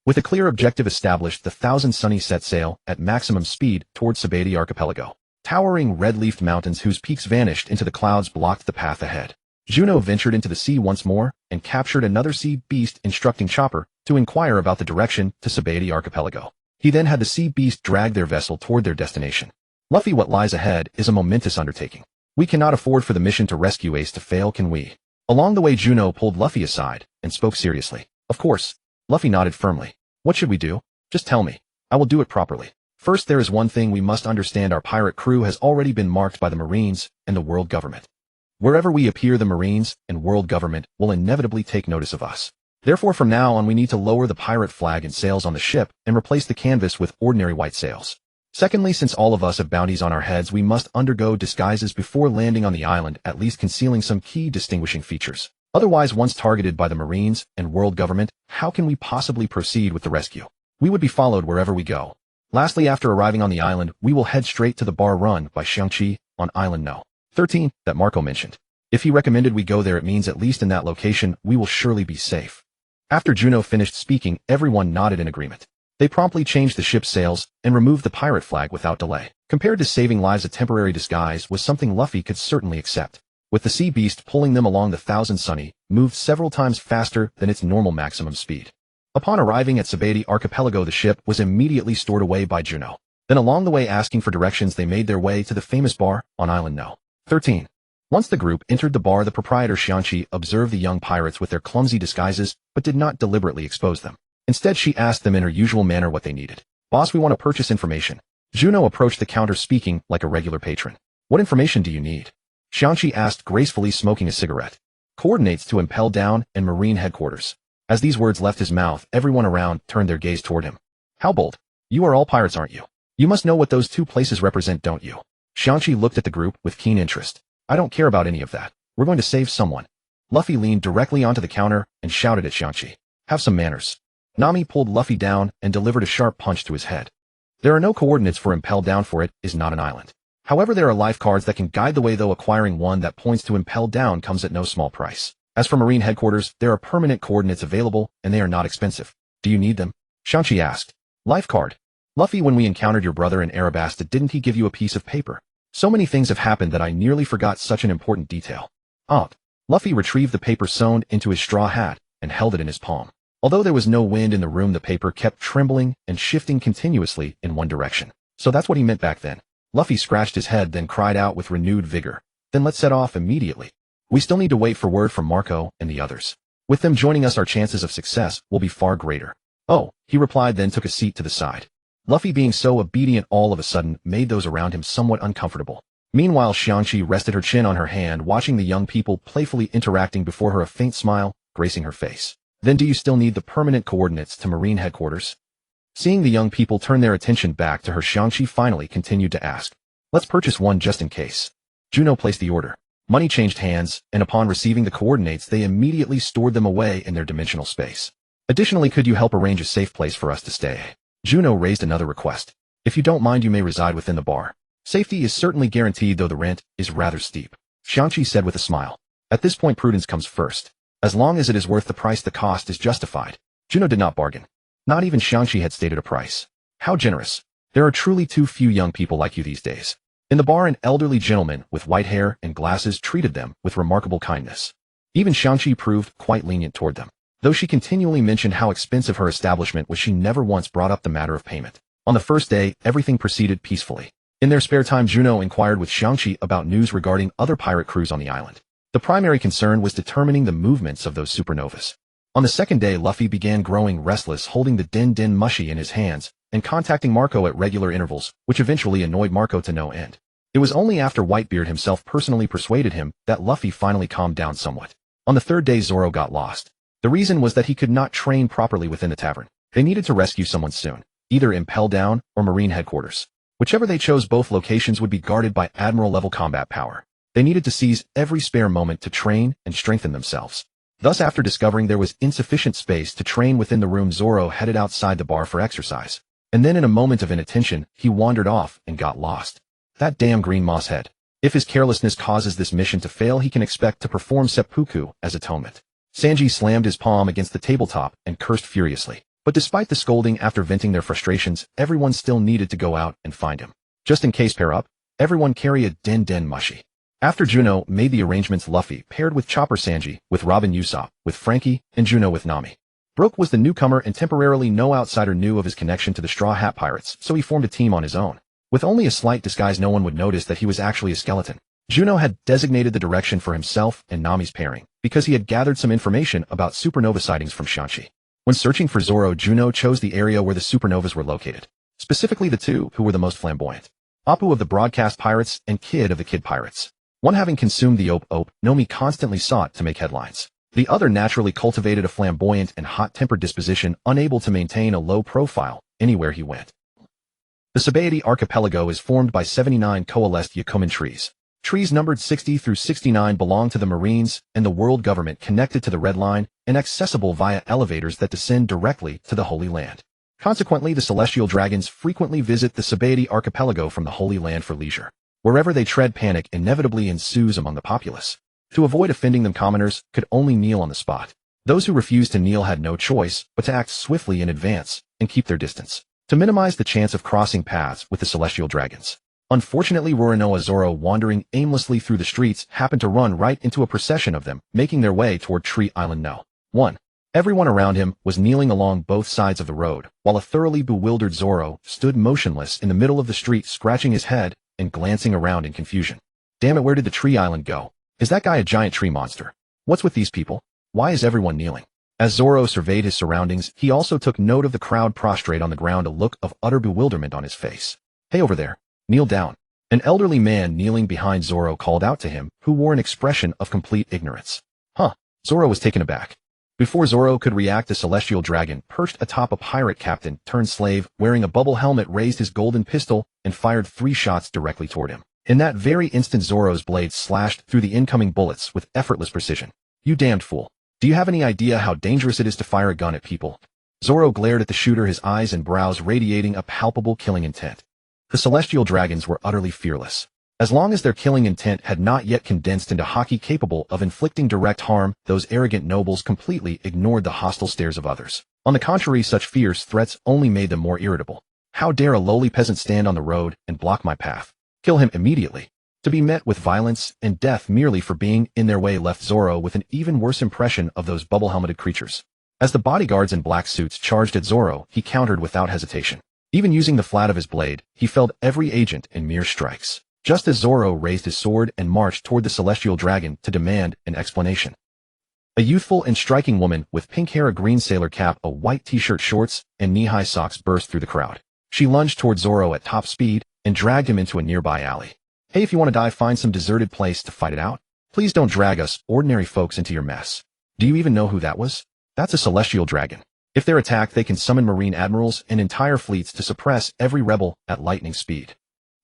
With a clear objective established, the Thousand Sunny set sail at maximum speed towards Sabaody Archipelago. Towering red-leafed mountains whose peaks vanished into the clouds blocked the path ahead. Juno ventured into the sea once more and captured another sea beast, instructing Chopper to inquire about the direction to Sabaody Archipelago. He then had the sea beast drag their vessel toward their destination. Luffy, what lies ahead is a momentous undertaking. We cannot afford for the mission to rescue Ace to fail, can we? Along the way, Juno pulled Luffy aside and spoke seriously. Of course. Luffy nodded firmly. What should we do? Just tell me. I will do it properly. First, there is one thing we must understand. Our pirate crew has already been marked by the Marines and the world government. Wherever we appear, the Marines and world government will inevitably take notice of us. Therefore, from now on, we need to lower the pirate flag and sails on the ship and replace the canvas with ordinary white sails. Secondly, since all of us have bounties on our heads, we must undergo disguises before landing on the island, at least concealing some key distinguishing features. Otherwise, once targeted by the Marines and world government, how can we possibly proceed with the rescue? We would be followed wherever we go. Lastly, after arriving on the island, we will head straight to the bar run by Xiangqi on Island No. 13 that Marco mentioned. If he recommended we go there, it means at least in that location, we will surely be safe. After Juno finished speaking, everyone nodded in agreement. They promptly changed the ship's sails and removed the pirate flag without delay. Compared to saving lives, a temporary disguise was something Luffy could certainly accept. With the sea beast pulling them along, the Thousand Sunny moved several times faster than its normal maximum speed. Upon arriving at Sabeti Archipelago, the ship was immediately stored away by Juno. Then along the way, asking for directions, they made their way to the famous bar on Island No. 13. Once the group entered the bar, the proprietor Xianqi observed the young pirates with their clumsy disguises, but did not deliberately expose them. Instead, she asked them in her usual manner what they needed. "Boss, we want to purchase information." Juno approached the counter speaking like a regular patron. "What information do you need?" Xianqi asked gracefully, smoking a cigarette. "Coordinates to Impel Down and Marine Headquarters." As these words left his mouth, everyone around turned their gaze toward him. "How bold. You are all pirates, aren't you? You must know what those two places represent, don't you?" Xianqi looked at the group with keen interest. "I don't care about any of that. We're going to save someone." Luffy leaned directly onto the counter and shouted at Xianqi, "Have some manners." Nami pulled Luffy down and delivered a sharp punch to his head. "There are no coordinates for Impel Down, for it is not an island. However, there are life cards that can guide the way, though acquiring one that points to Impel Down comes at no small price. As for Marine Headquarters, there are permanent coordinates available, and they are not expensive. Do you need them?" Xianqi asked. "Life card. Luffy, when we encountered your brother in Arabasta, didn't he give you a piece of paper? So many things have happened that I nearly forgot such an important detail." Luffy retrieved the paper sewn into his straw hat and held it in his palm. Although there was no wind in the room, the paper kept trembling and shifting continuously in one direction. "So that's what he meant back then." Luffy scratched his head, then cried out with renewed vigor, "Then let's set off immediately. We still need to wait for word from Marco and the others. With them joining us, our chances of success will be far greater." "Oh," he replied, then took a seat to the side. Luffy, being so obedient all of a sudden, made those around him somewhat uncomfortable. Meanwhile, Xianqi rested her chin on her hand, watching the young people playfully interacting before her, a faint smile gracing her face. "Then do you still need the permanent coordinates to Marine Headquarters?" Seeing the young people turn their attention back to her, Xianqi finally continued to ask. "Let's purchase one just in case." Juno placed the order. Money changed hands, and upon receiving the coordinates, they immediately stored them away in their dimensional space. "Additionally, could you help arrange a safe place for us to stay?" Juno raised another request. "If you don't mind, you may reside within the bar. Safety is certainly guaranteed, though the rent is rather steep," Xianqi said with a smile. "At this point, prudence comes first. As long as it is worth the price, the cost is justified." Juno did not bargain. Not even Xianqi had stated a price. "How generous. There are truly too few young people like you these days." In the bar, an elderly gentleman with white hair and glasses treated them with remarkable kindness. Even Xianqi proved quite lenient toward them. Though she continually mentioned how expensive her establishment was, she never once brought up the matter of payment. On the first day, everything proceeded peacefully. In their spare time, Juno inquired with Xianqi about news regarding other pirate crews on the island. The primary concern was determining the movements of those supernovas. On the second day, Luffy began growing restless, holding the Den Den Mushi in his hands and contacting Marco at regular intervals, which eventually annoyed Marco to no end. It was only after Whitebeard himself personally persuaded him that Luffy finally calmed down somewhat. On the third day, Zoro got lost. The reason was that he could not train properly within the tavern. They needed to rescue someone soon, either Impel Down or Marine Headquarters. Whichever they chose, both locations would be guarded by Admiral-level combat power. They needed to seize every spare moment to train and strengthen themselves. Thus, after discovering there was insufficient space to train within the room, Zoro headed outside the bar for exercise. And then in a moment of inattention, he wandered off and got lost. That damn green moss head. If his carelessness causes this mission to fail, he can expect to perform seppuku as atonement. Sanji slammed his palm against the tabletop and cursed furiously. But despite the scolding, after venting their frustrations, everyone still needed to go out and find him. Just in case, pair up. Everyone carry a Den Den Mushi. After Juno made the arrangements, Luffy paired with Chopper Sanji, with Robin Usopp, with Frankie, and Juno with Nami. Brook was the newcomer, and temporarily no outsider knew of his connection to the Straw Hat Pirates, so he formed a team on his own. With only a slight disguise, no one would notice that he was actually a skeleton. Juno had designated the direction for himself and Nami's pairing, because he had gathered some information about supernova sightings from Xianqi. When searching for Zoro, Juno chose the area where the supernovas were located, specifically the two who were the most flamboyant. Appu of the Broadcast Pirates and Kid of the Kid Pirates. One having consumed the Ope, Nomi constantly sought to make headlines. The other naturally cultivated a flamboyant and hot-tempered disposition, unable to maintain a low profile anywhere he went. The Sabaody Archipelago is formed by 79 coalesced Yakuman trees. Trees numbered 60 through 69 belong to the Marines and the world government, connected to the Red Line and accessible via elevators that descend directly to the Holy Land. Consequently, the Celestial Dragons frequently visit the Sabaody Archipelago from the Holy Land for leisure. Wherever they tread, panic inevitably ensues among the populace. To avoid offending them, commoners could only kneel on the spot. Those who refused to kneel had no choice but to act swiftly in advance and keep their distance, to minimize the chance of crossing paths with the celestial dragons. Unfortunately, Roronoa Zoro, wandering aimlessly through the streets, happened to run right into a procession of them, making their way toward Tree Island No. 1. Everyone around him was kneeling along both sides of the road, while a thoroughly bewildered Zoro stood motionless in the middle of the street, scratching his head and glancing around in confusion. Damn it, where did the Tree Island go? Is that guy a giant tree monster? What's with these people? Why is everyone kneeling? As Zoro surveyed his surroundings, he also took note of the crowd prostrate on the ground, a look of utter bewilderment on his face. Hey over there, kneel down. An elderly man kneeling behind Zoro called out to him, who wore an expression of complete ignorance. Huh. Zoro was taken aback. Before Zoro could react, the celestial dragon, perched atop a pirate captain turned slave, wearing a bubble helmet, raised his golden pistol and fired 3 shots directly toward him. In that very instant, Zoro's blade slashed through the incoming bullets with effortless precision. You damned fool. Do you have any idea how dangerous it is to fire a gun at people? Zoro glared at the shooter, his eyes and brows radiating a palpable killing intent. The celestial dragons were utterly fearless. As long as their killing intent had not yet condensed into haki capable of inflicting direct harm, those arrogant nobles completely ignored the hostile stares of others. On the contrary, such fierce threats only made them more irritable. How dare a lowly peasant stand on the road and block my path? Kill him immediately. To be met with violence and death merely for being in their way left Zoro with an even worse impression of those bubble-helmeted creatures. As the bodyguards in black suits charged at Zoro, he countered without hesitation. Even using the flat of his blade, he felled every agent in mere strikes. Just as Zoro raised his sword and marched toward the celestial dragon to demand an explanation. A youthful and striking woman with pink hair, a green sailor cap, a white t-shirt, shorts, and knee-high socks burst through the crowd. She lunged toward Zoro at top speed and dragged him into a nearby alley. Hey, if you want to die, find some deserted place to fight it out. Please don't drag us, ordinary folks, into your mess. Do you even know who that was? That's a celestial dragon. If they're attacked, they can summon marine admirals and entire fleets to suppress every rebel at lightning speed.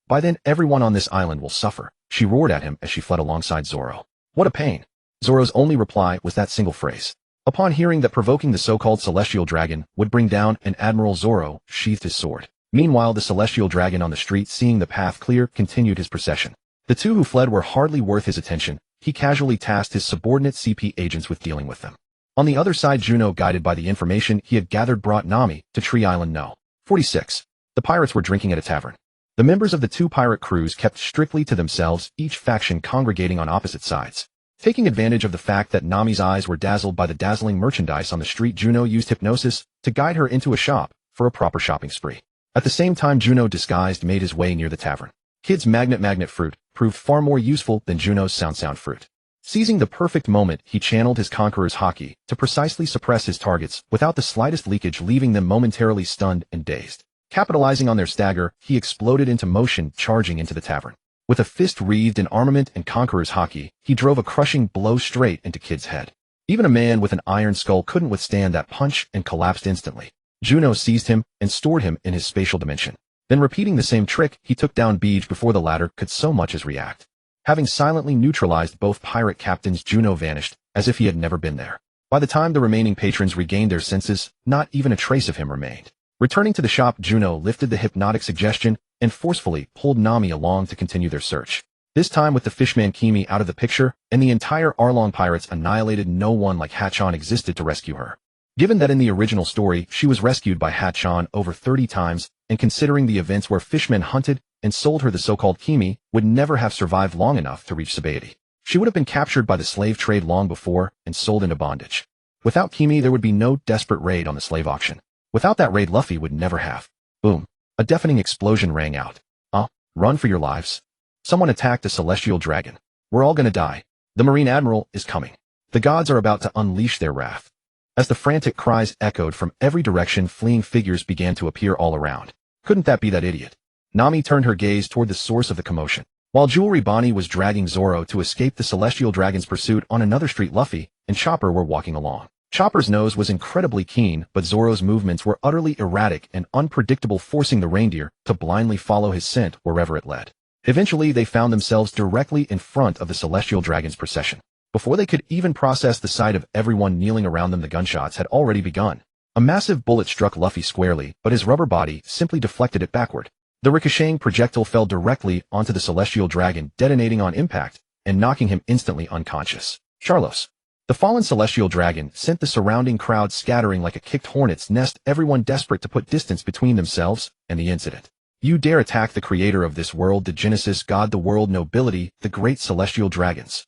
By then, everyone on this island will suffer, she roared at him as she fled alongside Zoro. What a pain. Zoro's only reply was that single phrase. Upon hearing that provoking the so-called celestial dragon would bring down an admiral, Zoro sheathed his sword. Meanwhile, the celestial dragon on the street, seeing the path clear, continued his procession. The 2 who fled were hardly worth his attention. He casually tasked his subordinate CP agents with dealing with them. On the other side, Juno, guided by the information he had gathered, brought Nami to Tree Island No. 46. The pirates were drinking at a tavern. The members of the 2 pirate crews kept strictly to themselves, each faction congregating on opposite sides. Taking advantage of the fact that Nami's eyes were dazzled by the dazzling merchandise on the street, Juno used hypnosis to guide her into a shop for a proper shopping spree. At the same time, Juno, disguised, made his way near the tavern. Kid's magnet fruit proved far more useful than Juno's sound fruit. Seizing the perfect moment, he channeled his conqueror's haki to precisely suppress his targets without the slightest leakage, leaving them momentarily stunned and dazed. Capitalizing on their stagger, he exploded into motion, charging into the tavern. With a fist wreathed in armament and conqueror's haki, he drove a crushing blow straight into Kid's head. Even a man with an iron skull couldn't withstand that punch and collapsed instantly. Juno seized him and stored him in his spatial dimension. Then, repeating the same trick, he took down Beej before the latter could so much as react. Having silently neutralized both pirate captains, Juno vanished, as if he had never been there. By the time the remaining patrons regained their senses, not even a trace of him remained. Returning to the shop, Juno lifted the hypnotic suggestion and forcefully pulled Nami along to continue their search. This time with the fishman Kimi out of the picture, and the entire Arlong pirates annihilated, no one like Hachan existed to rescue her. Given that in the original story, she was rescued by Hachan over 30 times, and considering the events where fishmen hunted and sold her, the so-called Kimi would never have survived long enough to reach Sabaody. She would have been captured by the slave trade long before and sold into bondage. Without Kimi, there would be no desperate raid on the slave auction. Without that raid, Luffy would never have. Boom. A deafening explosion rang out. Run for your lives. Someone attacked a celestial dragon. We're all gonna die. The Marine Admiral is coming. The gods are about to unleash their wrath. As the frantic cries echoed from every direction, fleeing figures began to appear all around. Couldn't that be that idiot? Nami turned her gaze toward the source of the commotion. While Jewelry Bonnie was dragging Zoro to escape the celestial dragon's pursuit on another street, Luffy and Chopper were walking along. Chopper's nose was incredibly keen, but Zoro's movements were utterly erratic and unpredictable, forcing the reindeer to blindly follow his scent wherever it led. Eventually, they found themselves directly in front of the celestial dragon's procession. Before they could even process the sight of everyone kneeling around them, the gunshots had already begun. A massive bullet struck Luffy squarely, but his rubber body simply deflected it backward. The ricocheting projectile fell directly onto the celestial dragon, detonating on impact and knocking him instantly unconscious. Charlos. The fallen celestial dragon sent the surrounding crowd scattering like a kicked hornet's nest, everyone desperate to put distance between themselves and the incident. You dare attack the creator of this world, the Genesis God, the world nobility, the great celestial dragons.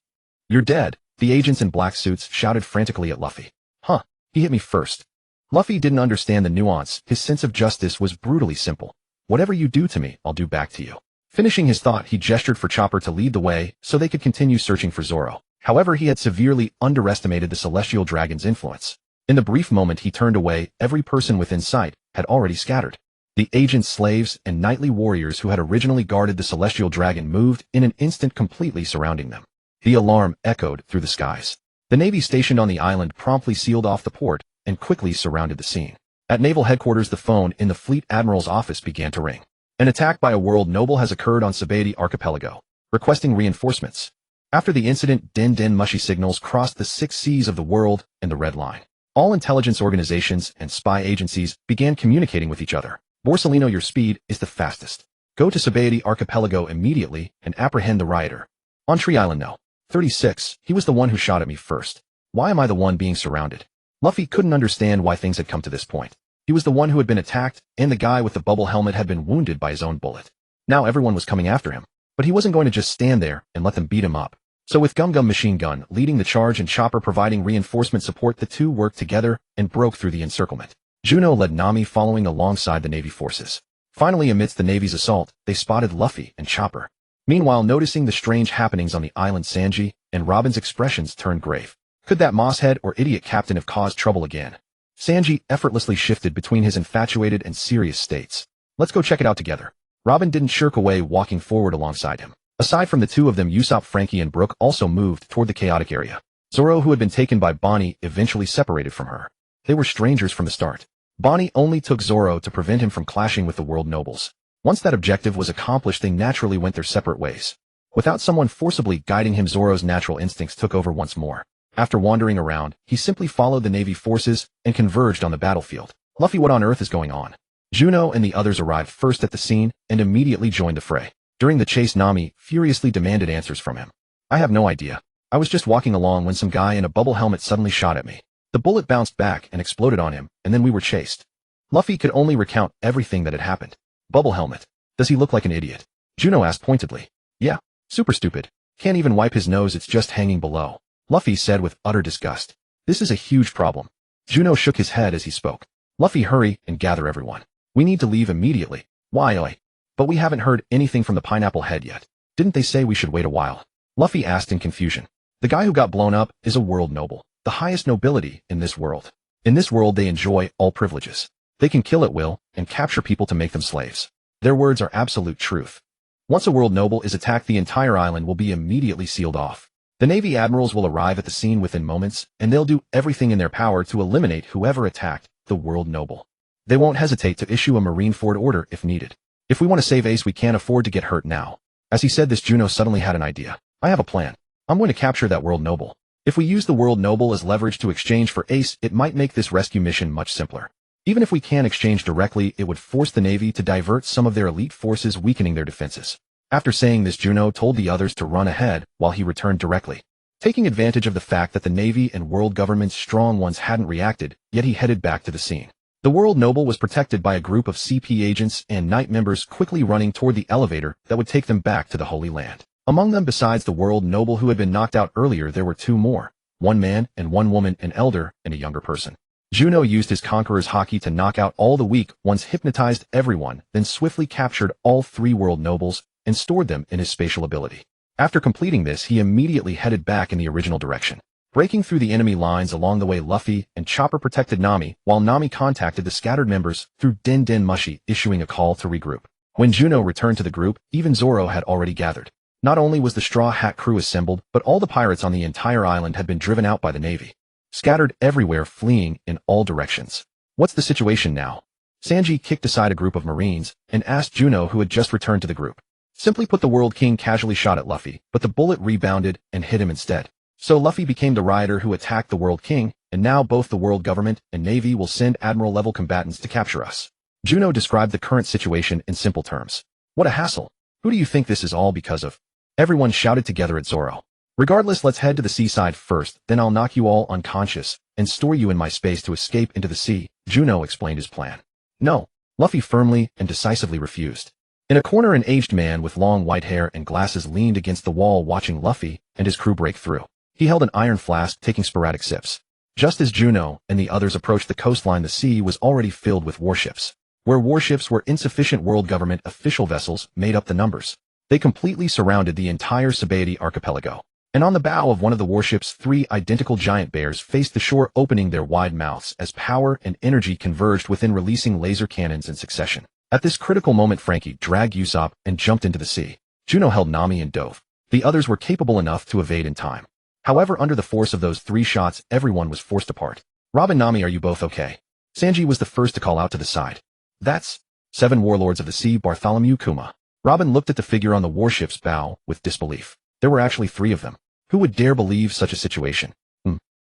You're dead, the agents in black suits shouted frantically at Luffy. Huh, he hit me first. Luffy didn't understand the nuance, his sense of justice was brutally simple. Whatever you do to me, I'll do back to you. Finishing his thought, he gestured for Chopper to lead the way so they could continue searching for Zoro. However, he had severely underestimated the celestial dragon's influence. In the brief moment he turned away, every person within sight had already scattered. The agents, slaves, and knightly warriors who had originally guarded the celestial dragon moved in an instant, completely surrounding them. The alarm echoed through the skies. The navy stationed on the island promptly sealed off the port and quickly surrounded the scene. At naval headquarters, the phone in the fleet admiral's office began to ring. An attack by a world noble has occurred on Sabaody Archipelago, requesting reinforcements. After the incident, Din Mushy signals crossed the 6 seas of the world and the Red Line. All intelligence organizations and spy agencies began communicating with each other. Borsalino, your speed is the fastest. Go to Sabaody Archipelago immediately and apprehend the rioter. On Tree Island, no. 36, he was the one who shot at me first. Why am I the one being surrounded? Luffy couldn't understand why things had come to this point. He was the one who had been attacked, and the guy with the bubble helmet had been wounded by his own bullet. Now everyone was coming after him. But he wasn't going to just stand there and let them beat him up. So with Gum Gum Machine Gun leading the charge and Chopper providing reinforcement support, the two worked together and broke through the encirclement. Juno led Nami following alongside the Navy forces. Finally, amidst the Navy's assault, they spotted Luffy and Chopper. Meanwhile, noticing the strange happenings on the island, Sanji and Robin's expressions turned grave. Could that mosshead or idiot captain have caused trouble again? Sanji effortlessly shifted between his infatuated and serious states. Let's go check it out together. Robin didn't shirk away, walking forward alongside him. Aside from the two of them, Usopp, Frankie, and Brook also moved toward the chaotic area. Zoro, who had been taken by Bonnie, eventually separated from her. They were strangers from the start. Bonnie only took Zoro to prevent him from clashing with the world nobles. Once that objective was accomplished, they naturally went their separate ways. Without someone forcibly guiding him, Zoro's natural instincts took over once more. After wandering around, he simply followed the Navy forces and converged on the battlefield. Luffy, what on earth is going on? Juno and the others arrived first at the scene and immediately joined the fray. During the chase, Nami furiously demanded answers from him. I have no idea. I was just walking along when some guy in a bubble helmet suddenly shot at me. The bullet bounced back and exploded on him, and then we were chased. Luffy could only recount everything that had happened. Bubble helmet. Does he look like an idiot? Juno asked pointedly. Yeah, super stupid. Can't even wipe his nose, it's just hanging below. Luffy said with utter disgust. This is a huge problem. Juno shook his head as he spoke. Luffy, hurry and gather everyone. We need to leave immediately. Why, oi? But we haven't heard anything from the Pineapple Head yet. Didn't they say we should wait a while? Luffy asked in confusion. The guy who got blown up is a world noble, the highest nobility in this world. In this world they enjoy all privileges. They can kill at will and capture people to make them slaves. Their words are absolute truth. Once a world noble is attacked, the entire island will be immediately sealed off. The Navy admirals will arrive at the scene within moments, and they'll do everything in their power to eliminate whoever attacked the world noble. They won't hesitate to issue a Marineford order if needed. If we want to save Ace, we can't afford to get hurt now. As he said this, Juno suddenly had an idea. I have a plan. I'm going to capture that world noble. If we use the world noble as leverage to exchange for Ace, it might make this rescue mission much simpler. Even if we can't exchange directly, it would force the Navy to divert some of their elite forces, weakening their defenses. After saying this, Juno told the others to run ahead while he returned directly. Taking advantage of the fact that the Navy and world government's strong ones hadn't reacted, yet he headed back to the scene. The world noble was protected by a group of CP agents and Knight members, quickly running toward the elevator that would take them back to the Holy Land. Among them, besides the world noble who had been knocked out earlier, there were two more. One man and one woman, an elder and a younger person. Juno used his Conqueror's Haki to knock out all the weak ones, hypnotized everyone, then swiftly captured all three world nobles and stored them in his spatial ability. After completing this, he immediately headed back in the original direction. Breaking through the enemy lines along the way, Luffy and Chopper protected Nami, while Nami contacted the scattered members through Din Mushy, issuing a call to regroup. When Juno returned to the group, even Zoro had already gathered. Not only was the Straw Hat crew assembled, but all the pirates on the entire island had been driven out by the Navy. Scattered everywhere, fleeing in all directions. What's the situation now? Sanji kicked aside a group of Marines and asked Juno, who had just returned to the group. Simply put, the World King casually shot at Luffy, but the bullet rebounded and hit him instead. So Luffy became the rioter who attacked the World King, and now both the world government and Navy will send admiral-level combatants to capture us. Juno described the current situation in simple terms. What a hassle. Who do you think this is all because of? Everyone shouted together at Zoro. Regardless, let's head to the seaside first, then I'll knock you all unconscious and store you in my space to escape into the sea. Juno explained his plan. No, Luffy firmly and decisively refused. In a corner, an aged man with long white hair and glasses leaned against the wall watching Luffy and his crew break through. He held an iron flask, taking sporadic sips. Just as Juno and the others approached the coastline, the sea was already filled with warships. Where warships were insufficient, world government official vessels made up the numbers. They completely surrounded the entire Sabaody archipelago. And on the bow of one of the warships, 3 identical giant bears faced the shore, opening their wide mouths as power and energy converged within, releasing laser cannons in succession. At this critical moment, Frankie dragged Usopp and jumped into the sea. Juno held Nami and dove. The others were capable enough to evade in time. However, under the force of those 3 shots, everyone was forced apart. Robin, Nami, are you both okay? Sanji was the first to call out to the side. That's 7 warlords of the sea, Bartholomew Kuma. Robin looked at the figure on the warship's bow with disbelief. There were actually 3 of them. Who would dare believe such a situation?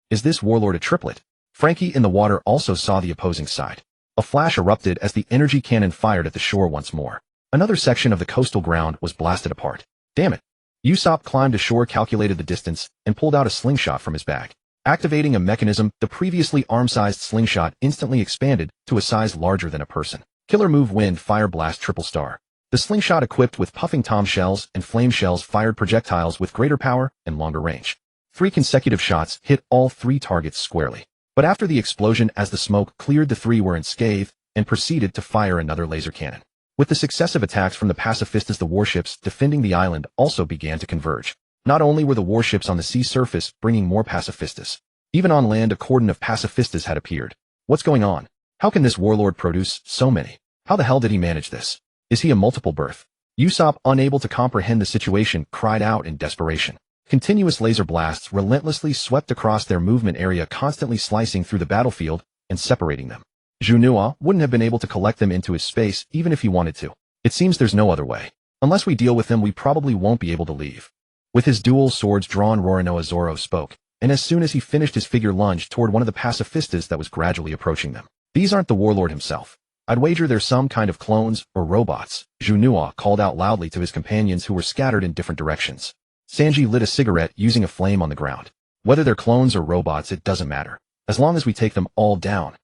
Is this warlord a triplet? Frankie in the water also saw the opposing side. A flash erupted as the energy cannon fired at the shore once more. Another section of the coastal ground was blasted apart. Damn it. Usopp climbed ashore, calculated the distance, and pulled out a slingshot from his bag. Activating a mechanism, the previously arm-sized slingshot instantly expanded to a size larger than a person. Killer move, wind, fire, blast, triple star. The slingshot, equipped with puffing tom shells and flame shells, fired projectiles with greater power and longer range. 3 consecutive shots hit all 3 targets squarely. But after the explosion, as the smoke cleared, the 3 were unscathed and proceeded to fire another laser cannon. With the successive attacks from the pacifistas, the warships defending the island also began to converge. Not only were the warships on the sea surface bringing more pacifistas, even on land a cordon of pacifistas had appeared. What's going on? How can this warlord produce so many? How the hell did he manage this? Is he a multiple birth? Usopp, unable to comprehend the situation, cried out in desperation. Continuous laser blasts relentlessly swept across their movement area, constantly slicing through the battlefield and separating them. Juno wouldn't have been able to collect them into his space even if he wanted to. It seems there's no other way. Unless we deal with him, we probably won't be able to leave. With his dual swords drawn, Roronoa Zoro spoke, and as soon as he finished, his figure lunged toward one of the pacifistas that was gradually approaching them. These aren't the warlord himself. I'd wager they're some kind of clones or robots, Juno called out loudly to his companions who were scattered in different directions. Sanji lit a cigarette using a flame on the ground. Whether they're clones or robots, it doesn't matter, as long as we take them all down.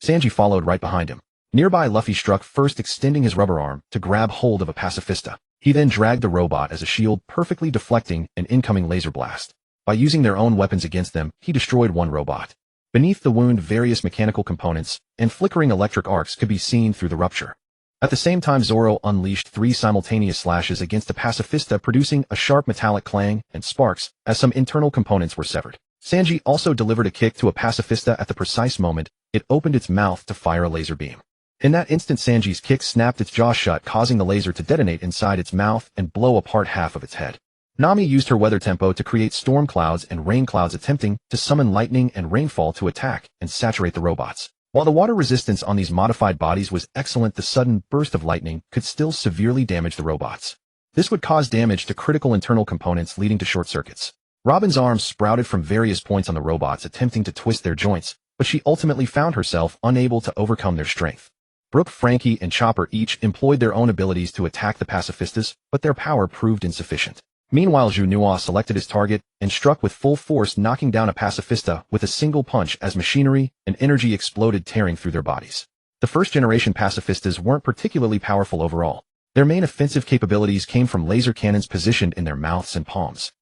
Sanji followed right behind him. Nearby, Luffy struck first, extending his rubber arm to grab hold of a pacifista. He then dragged the robot as a shield, perfectly deflecting an incoming laser blast. By using their own weapons against them, he destroyed one robot. Beneath the wound, various mechanical components and flickering electric arcs could be seen through the rupture. At the same time, Zoro unleashed 3 simultaneous slashes against the pacifista, producing a sharp metallic clang and sparks as some internal components were severed. Sanji also delivered a kick to a pacifista at the precise moment it opened its mouth to fire a laser beam. In that instant, Sanji's kick snapped its jaw shut, causing the laser to detonate inside its mouth and blow apart half of its head. Nami used her weather tempo to create storm clouds and rain clouds, attempting to summon lightning and rainfall to attack and saturate the robots. While the water resistance on these modified bodies was excellent, the sudden burst of lightning could still severely damage the robots. This would cause damage to critical internal components, leading to short circuits. Robin's arms sprouted from various points on the robots, attempting to twist their joints, but she ultimately found herself unable to overcome their strength. Brook, Frankie, and Chopper each employed their own abilities to attack the pacifistas, but their power proved insufficient. Meanwhile, Juno selected his target and struck with full force, knocking down a pacifista with a single punch as machinery and energy exploded, tearing through their bodies. The first-generation pacifistas weren't particularly powerful overall. Their main offensive capabilities came from laser cannons positioned in their mouths and palms.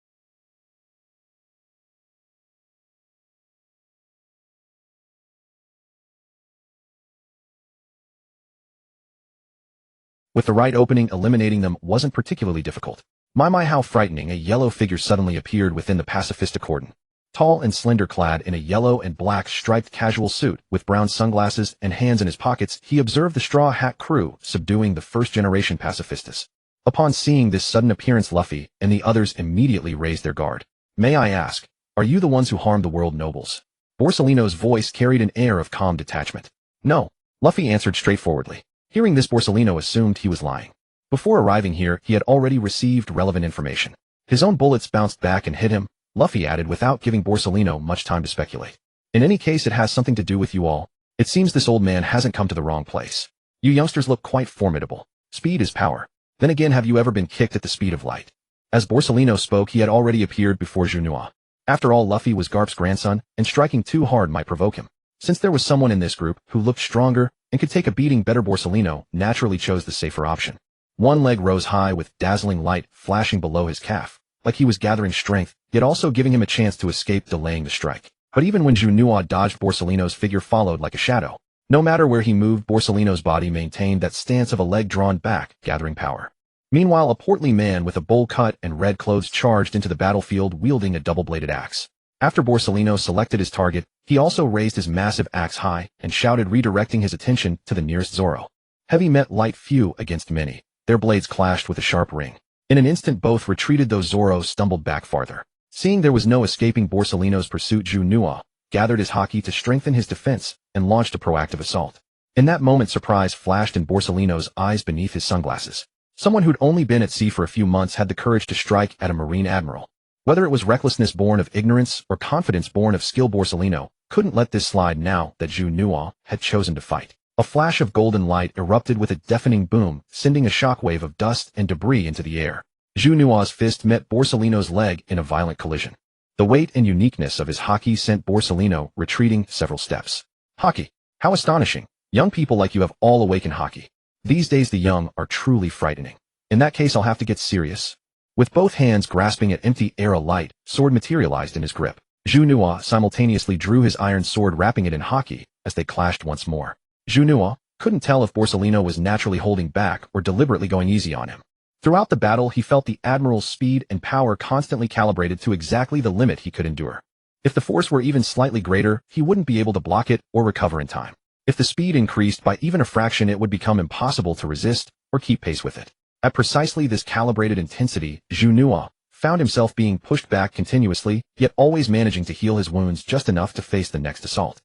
With the right opening, eliminating them wasn't particularly difficult. My, how frightening! A yellow figure suddenly appeared within the pacifista cordon. Tall and slender, clad in a yellow and black striped casual suit, with brown sunglasses and hands in his pockets, he observed the Straw Hat crew subduing the first-generation pacifistas. Upon seeing this sudden appearance, Luffy and the others immediately raised their guard. May I ask, are you the ones who harmed the world nobles? Borsalino's voice carried an air of calm detachment. No, Luffy answered straightforwardly. Hearing this, Borsalino assumed he was lying. Before arriving here, he had already received relevant information. His own bullets bounced back and hit him, Luffy added without giving Borsalino much time to speculate. In any case, it has something to do with you all. It seems this old man hasn't come to the wrong place. You youngsters look quite formidable. Speed is power. Then again, have you ever been kicked at the speed of light? As Borsalino spoke, he had already appeared before Juno. After all, Luffy was Garp's grandson, and striking too hard might provoke him. Since there was someone in this group who looked stronger and could take a beating better, Borsalino naturally chose the safer option. One leg rose high with dazzling light flashing below his calf, like he was gathering strength, yet also giving him a chance to escape, delaying the strike. But even when Juno dodged, Borsalino's figure followed like a shadow. No matter where he moved, Borsalino's body maintained that stance of a leg drawn back, gathering power. Meanwhile, a portly man with a bowl cut and red clothes charged into the battlefield wielding a double-bladed axe. After Borsalino selected his target, he also raised his massive axe high and shouted, redirecting his attention to the nearest Zoro. Heavy met light, few against many. Their blades clashed with a sharp ring. In an instant both retreated, though Zoro stumbled back farther. Seeing there was no escaping Borsalino's pursuit, Juno gathered his haki to strengthen his defense and launched a proactive assault. In that moment, surprise flashed in Borsalino's eyes beneath his sunglasses. Someone who'd only been at sea for a few months had the courage to strike at a marine admiral. Whether it was recklessness born of ignorance or confidence born of skill, Borsalino couldn't let this slide now that Juno had chosen to fight. A flash of golden light erupted with a deafening boom, sending a shockwave of dust and debris into the air. Juno's fist met Borsalino's leg in a violent collision. The weight and uniqueness of his haki sent Borsalino retreating several steps. Haki. How astonishing. Young people like you have all awakened haki. These days the young are truly frightening. In that case, I'll have to get serious. With both hands grasping at empty air, a light sword materialized in his grip. Juno simultaneously drew his iron sword, wrapping it in haki as they clashed once more. Juno couldn't tell if Borsalino was naturally holding back or deliberately going easy on him. Throughout the battle, he felt the admiral's speed and power constantly calibrated to exactly the limit he could endure. If the force were even slightly greater, he wouldn't be able to block it or recover in time. If the speed increased by even a fraction, it would become impossible to resist or keep pace with it. At precisely this calibrated intensity, Juno found himself being pushed back continuously, yet always managing to heal his wounds just enough to face the next assault.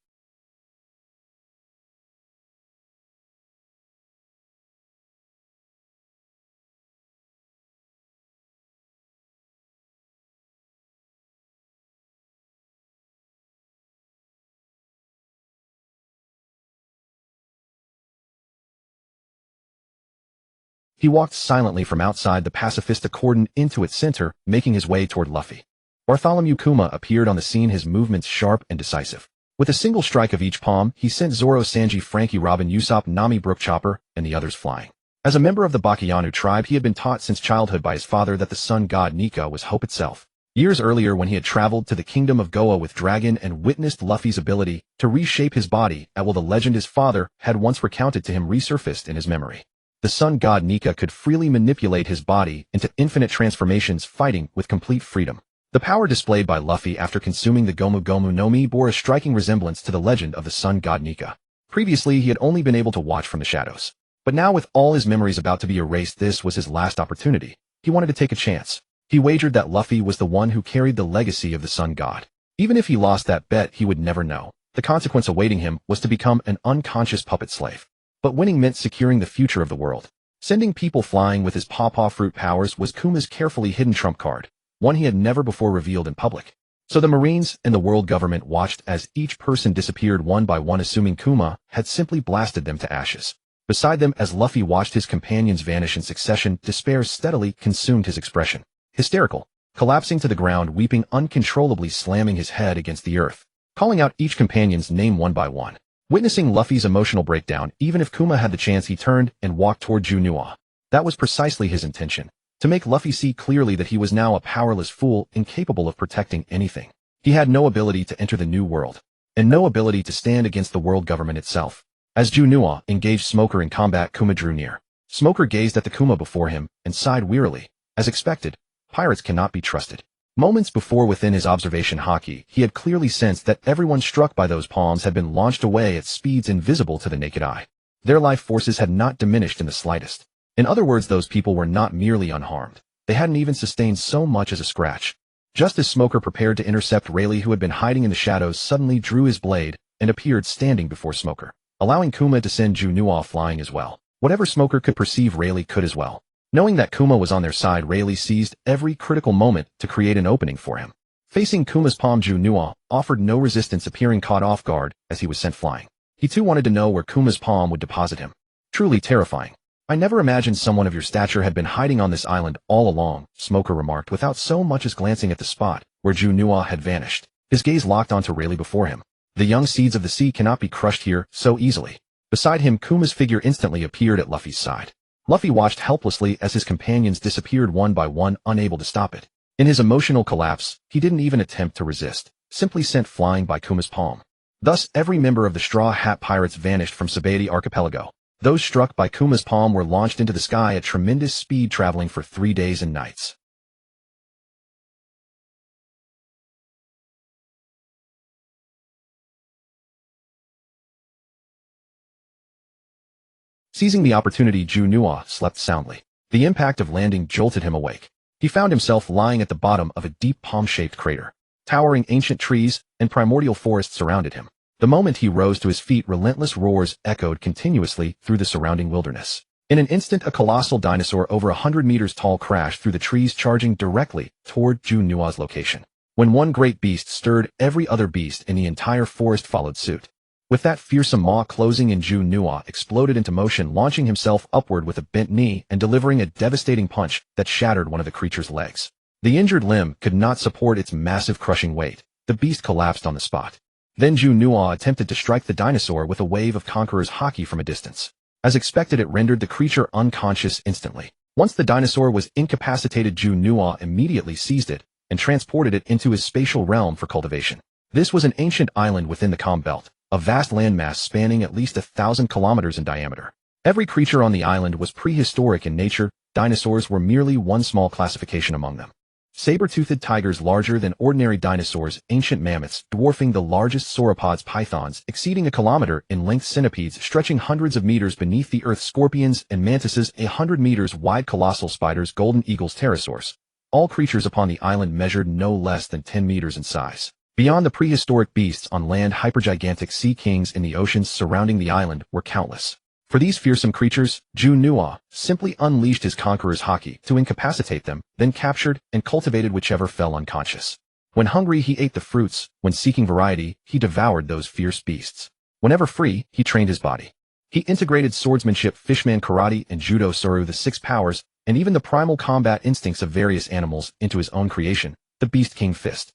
He walked silently from outside the pacifista cordon into its center, making his way toward Luffy. Bartholomew Kuma appeared on the scene, his movements sharp and decisive. With a single strike of each palm, he sent Zoro, Sanji, Frankie, Robin, Usopp, Nami, Brook, Chopper, and the others flying. As a member of the Bakuyan tribe, he had been taught since childhood by his father that the sun god Nika was hope itself. Years earlier, when he had traveled to the kingdom of Goa with Dragon and witnessed Luffy's ability to reshape his body, the legend his father had once recounted to him resurfaced in his memory. The sun god Nika could freely manipulate his body into infinite transformations, fighting with complete freedom. The power displayed by Luffy after consuming the Gomu Gomu no Mi bore a striking resemblance to the legend of the sun god Nika. Previously, he had only been able to watch from the shadows. But now, with all his memories about to be erased, this was his last opportunity. He wanted to take a chance. He wagered that Luffy was the one who carried the legacy of the sun god. Even if he lost that bet, he would never know. The consequence awaiting him was to become an unconscious puppet slave. But winning meant securing the future of the world. Sending people flying with his pawpaw fruit powers was Kuma's carefully hidden trump card, one he had never before revealed in public. So the Marines and the world government watched as each person disappeared one by one, assuming Kuma had simply blasted them to ashes. Beside them, as Luffy watched his companions vanish in succession, despair steadily consumed his expression. Hysterical, collapsing to the ground, weeping uncontrollably, slamming his head against the earth, calling out each companion's name one by one. Witnessing Luffy's emotional breakdown, even if Kuma had the chance, he turned and walked toward Juno. That was precisely his intention, to make Luffy see clearly that he was now a powerless fool, incapable of protecting anything. He had no ability to enter the new world, and no ability to stand against the world government itself. As Juno engaged Smoker in combat, Kuma drew near. Smoker gazed at the Kuma before him and sighed wearily. As expected, pirates cannot be trusted. Moments before, within his observation haki, he had clearly sensed that everyone struck by those palms had been launched away at speeds invisible to the naked eye. Their life forces had not diminished in the slightest. In other words, those people were not merely unharmed. They hadn't even sustained so much as a scratch. Just as Smoker prepared to intercept, Rayleigh, who had been hiding in the shadows, suddenly drew his blade and appeared standing before Smoker, allowing Kuma to send Juno flying as well. Whatever Smoker could perceive, Rayleigh could as well. Knowing that Kuma was on their side, Rayleigh seized every critical moment to create an opening for him. Facing Kuma's palm, Juno offered no resistance, appearing caught off guard as he was sent flying. He too wanted to know where Kuma's palm would deposit him. Truly terrifying. I never imagined someone of your stature had been hiding on this island all along, Smoker remarked without so much as glancing at the spot where Juno had vanished. His gaze locked onto Rayleigh before him. The young seeds of the sea cannot be crushed here so easily. Beside him, Kuma's figure instantly appeared at Luffy's side. Luffy watched helplessly as his companions disappeared one by one, unable to stop it. In his emotional collapse, he didn't even attempt to resist, simply sent flying by Kuma's palm. Thus, every member of the Straw Hat Pirates vanished from Sabaody Archipelago. Those struck by Kuma's palm were launched into the sky at tremendous speed, traveling for 3 days and nights. Seizing the opportunity, Juno slept soundly. The impact of landing jolted him awake. He found himself lying at the bottom of a deep palm-shaped crater. Towering ancient trees and primordial forests surrounded him. The moment he rose to his feet, relentless roars echoed continuously through the surrounding wilderness. In an instant, a colossal dinosaur over 100 meters tall crashed through the trees, charging directly toward Juno's location. When one great beast stirred, every other beast in the entire forest followed suit. With that fearsome maw closing in, Juno exploded into motion, launching himself upward with a bent knee and delivering a devastating punch that shattered one of the creature's legs. The injured limb could not support its massive crushing weight. The beast collapsed on the spot. Then Juno attempted to strike the dinosaur with a wave of Conqueror's haki from a distance. As expected, it rendered the creature unconscious instantly. Once the dinosaur was incapacitated, Juno immediately seized it and transported it into his spatial realm for cultivation. This was an ancient island within the Calm Belt, a vast landmass spanning at least 1,000 kilometers in diameter. Every creature on the island was prehistoric in nature. Dinosaurs were merely one small classification among them. Saber-toothed tigers larger than ordinary dinosaurs, ancient mammoths dwarfing the largest sauropods, pythons exceeding a kilometer in length, centipedes stretching hundreds of meters beneath the earth, scorpions and mantises 100 meters wide, colossal spiders, golden eagles, pterosaurs. All creatures upon the island measured no less than 10 meters in size. Beyond the prehistoric beasts on land, hypergigantic sea kings in the oceans surrounding the island were countless. For these fearsome creatures, Juno simply unleashed his Conqueror's haki to incapacitate them, then captured and cultivated whichever fell unconscious. When hungry, he ate the fruits. When seeking variety, he devoured those fierce beasts. Whenever free, he trained his body. He integrated swordsmanship, fishman karate, and judo suru, the 6 powers, and even the primal combat instincts of various animals into his own creation, the Beast King Fist.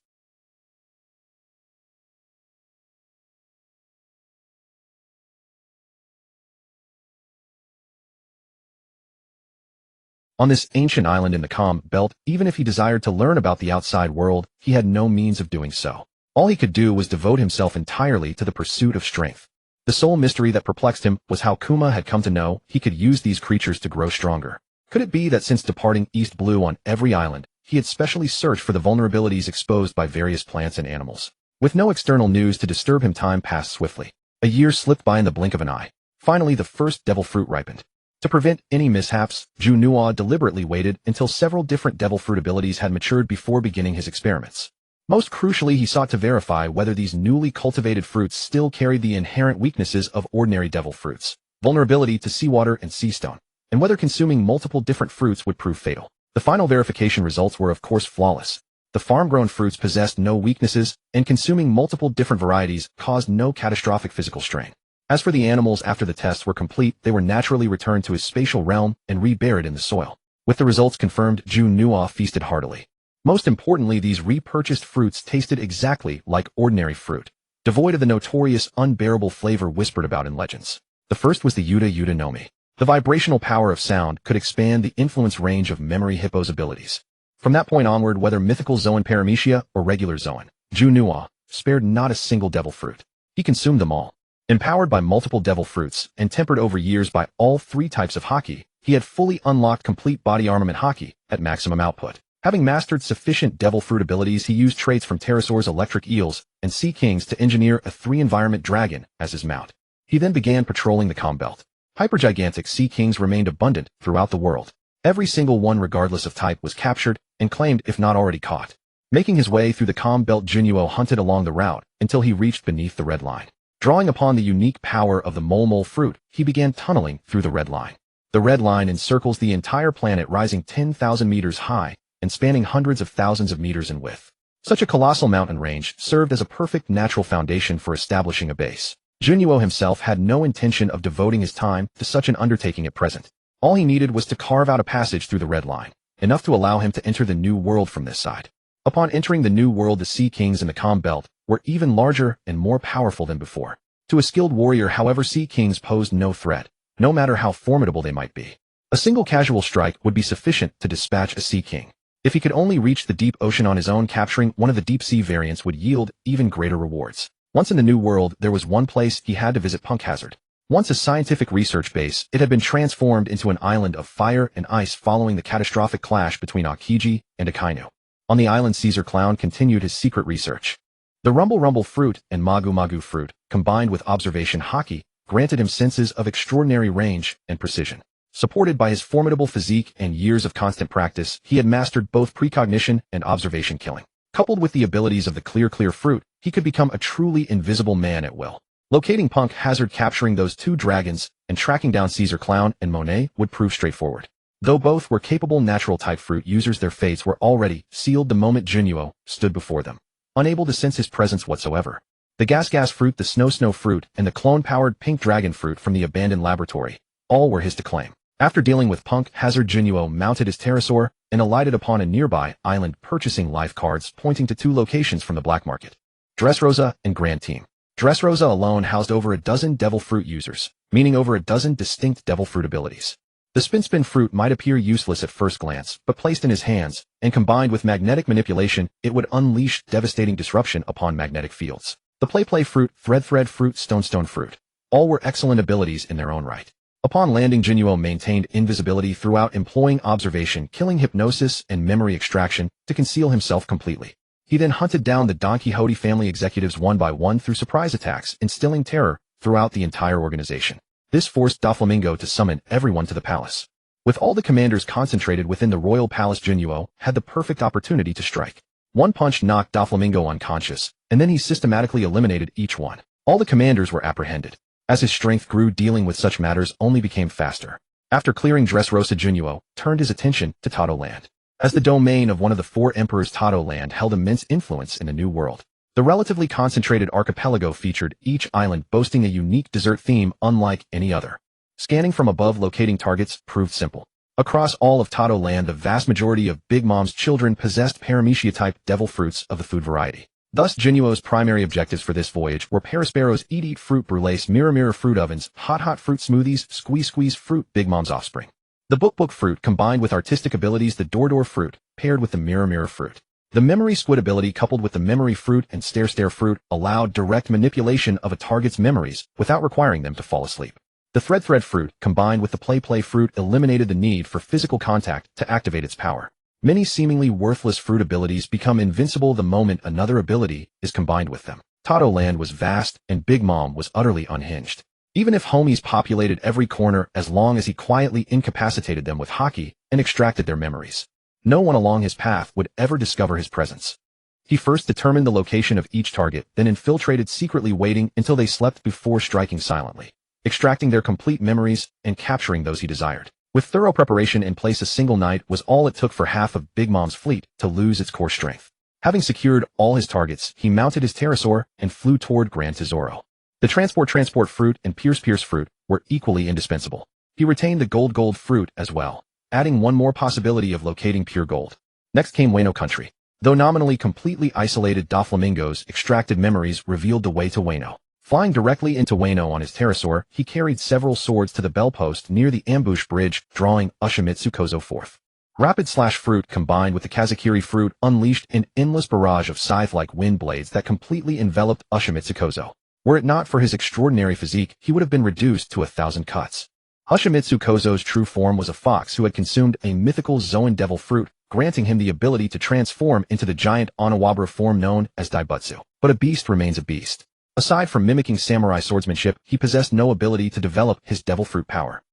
On this ancient island in the Calm Belt, even if he desired to learn about the outside world, he had no means of doing so. All he could do was devote himself entirely to the pursuit of strength. The sole mystery that perplexed him was how Kuma had come to know he could use these creatures to grow stronger. Could it be that since departing East Blue on every island, he had specially searched for the vulnerabilities exposed by various plants and animals? With no external news to disturb him, time passed swiftly. A year slipped by in the blink of an eye. Finally, the first devil fruit ripened. To prevent any mishaps, Juno deliberately waited until several different devil fruit abilities had matured before beginning his experiments. Most crucially, he sought to verify whether these newly cultivated fruits still carried the inherent weaknesses of ordinary devil fruits, vulnerability to seawater and sea stone, and whether consuming multiple different fruits would prove fatal. The final verification results were of course flawless. The farm-grown fruits possessed no weaknesses, and consuming multiple different varieties caused no catastrophic physical strain. As for the animals, after the tests were complete, they were naturally returned to his spatial realm and reburied in the soil. With the results confirmed, Juno feasted heartily. Most importantly, these repurchased fruits tasted exactly like ordinary fruit, devoid of the notorious unbearable flavor whispered about in legends. The first was the Yuta Yuta no Mi. The vibrational power of sound could expand the influence range of Memory Hippo's abilities. From that point onward, whether mythical Zoan Paramecia or regular Zoan, Juno spared not a single devil fruit. He consumed them all. Empowered by multiple devil fruits and tempered over years by all 3 types of haki, he had fully unlocked complete body armament haki at maximum output. Having mastered sufficient devil fruit abilities, he used traits from pterosaurs, electric eels, and sea kings to engineer a 3-environment dragon as his mount. He then began patrolling the Calm Belt. Hypergigantic sea kings remained abundant throughout the world. Every single one, regardless of type, was captured and claimed if not already caught. Making his way through the Calm Belt, Juno hunted along the route until he reached beneath the red line. Drawing upon the unique power of the mole fruit, he began tunneling through the red line. The red line encircles the entire planet, rising 10,000 meters high and spanning hundreds of thousands of meters in width. Such a colossal mountain range served as a perfect natural foundation for establishing a base. Juno himself had no intention of devoting his time to such an undertaking at present. All he needed was to carve out a passage through the red line, enough to allow him to enter the new world from this side. Upon entering the new world, the Sea Kings in the Calm Belt were even larger and more powerful than before. To a skilled warrior, however, Sea Kings posed no threat, no matter how formidable they might be. A single casual strike would be sufficient to dispatch a Sea King. If he could only reach the deep ocean on his own, capturing one of the deep sea variants would yield even greater rewards. Once in the new world, there was one place he had to visit: Punk Hazard. Once a scientific research base, it had been transformed into an island of fire and ice following the catastrophic clash between Aokiji and Akainu. On the island, Caesar Clown continued his secret research. The Rumble Rumble fruit and Magu Magu fruit, combined with observation haki, granted him senses of extraordinary range and precision. Supported by his formidable physique and years of constant practice, he had mastered both precognition and observation killing. Coupled with the abilities of the Clear fruit, he could become a truly invisible man at will. Locating Punk Hazard, capturing those two dragons, and tracking down Caesar Clown and Monet would prove straightforward. Though both were capable natural-type fruit users, their fates were already sealed the moment Juno stood before them, unable to sense his presence whatsoever. The Gas fruit, the Snow fruit, and the clone-powered Pink Dragon fruit from the abandoned laboratory, all were his to claim. After dealing with Punk Hazard, Juno mounted his pterosaur and alighted upon a nearby island, purchasing life cards pointing to two locations from the black market: Dressrosa and Grand Team. Dressrosa alone housed over a dozen devil fruit users, meaning over a dozen distinct devil fruit abilities. The Spin fruit might appear useless at first glance, but placed in his hands, and combined with magnetic manipulation, it would unleash devastating disruption upon magnetic fields. The Play fruit, Thread fruit, Stone fruit, all were excellent abilities in their own right. Upon landing, Juno maintained invisibility throughout, employing observation, killing, hypnosis, and memory extraction to conceal himself completely. He then hunted down the Don Quixote family executives one by one through surprise attacks, instilling terror throughout the entire organization. This forced Doflamingo to summon everyone to the palace. With all the commanders concentrated within the royal palace, Juno had the perfect opportunity to strike. One punch knocked Doflamingo unconscious, and then he systematically eliminated each one. All the commanders were apprehended. As his strength grew, dealing with such matters only became faster. After clearing Dressrosa, Juno turned his attention to Tato Land. As the domain of one of the four emperors, Tato Land held immense influence in the new world. The relatively concentrated archipelago featured each island boasting a unique dessert theme unlike any other. Scanning from above, locating targets proved simple. Across all of Tato Land, the vast majority of Big Mom's children possessed Paramecia-type devil fruits of the food variety. Thus, Juno's primary objectives for this voyage were Parasparrow's Eat Fruit Brulees, Mirror Fruit Ovens, Hot Fruit Smoothies, Squeeze Fruit, Big Mom's offspring. The Book fruit, combined with artistic abilities, the Door fruit, paired with the Mirror fruit. The Memory Squid ability, coupled with the Memory fruit and Stare fruit, allowed direct manipulation of a target's memories without requiring them to fall asleep. The Thread fruit, combined with the Play fruit, eliminated the need for physical contact to activate its power. Many seemingly worthless fruit abilities become invincible the moment another ability is combined with them. Tato Land was vast, and Big Mom was utterly unhinged. Even if homies populated every corner, as long as he quietly incapacitated them with haki and extracted their memories, no one along his path would ever discover his presence. He first determined the location of each target, then infiltrated, secretly waiting until they slept before striking silently, extracting their complete memories and capturing those he desired. With thorough preparation in place, a single night was all it took for half of Big Mom's fleet to lose its core strength. Having secured all his targets, he mounted his pterosaur and flew toward Gran Tesoro. The Transport fruit and Pierce fruit were equally indispensable. He retained the Gold fruit as well, adding one more possibility of locating pure gold. Next came Wano country. Though nominally completely isolated, Doflamingo's extracted memories revealed the way to Wano. Flying directly into Wano on his pterosaur, he carried several swords to the bell post near the ambush bridge, drawing Ushimitsu Kozo forth. Rapid fruit combined with the Kazakiri fruit unleashed an endless barrage of scythe-like wind blades that completely enveloped Ushimitsu Kozo. Were it not for his extraordinary physique, he would have been reduced to 1,000 cuts. Ushimitsu Kozo's true form was a fox who had consumed a mythical Zoan devil fruit, granting him the ability to transform into the giant Onawabara form known as Daibutsu. But a beast remains a beast. Aside from mimicking samurai swordsmanship, he possessed no ability to develop his devil fruit power.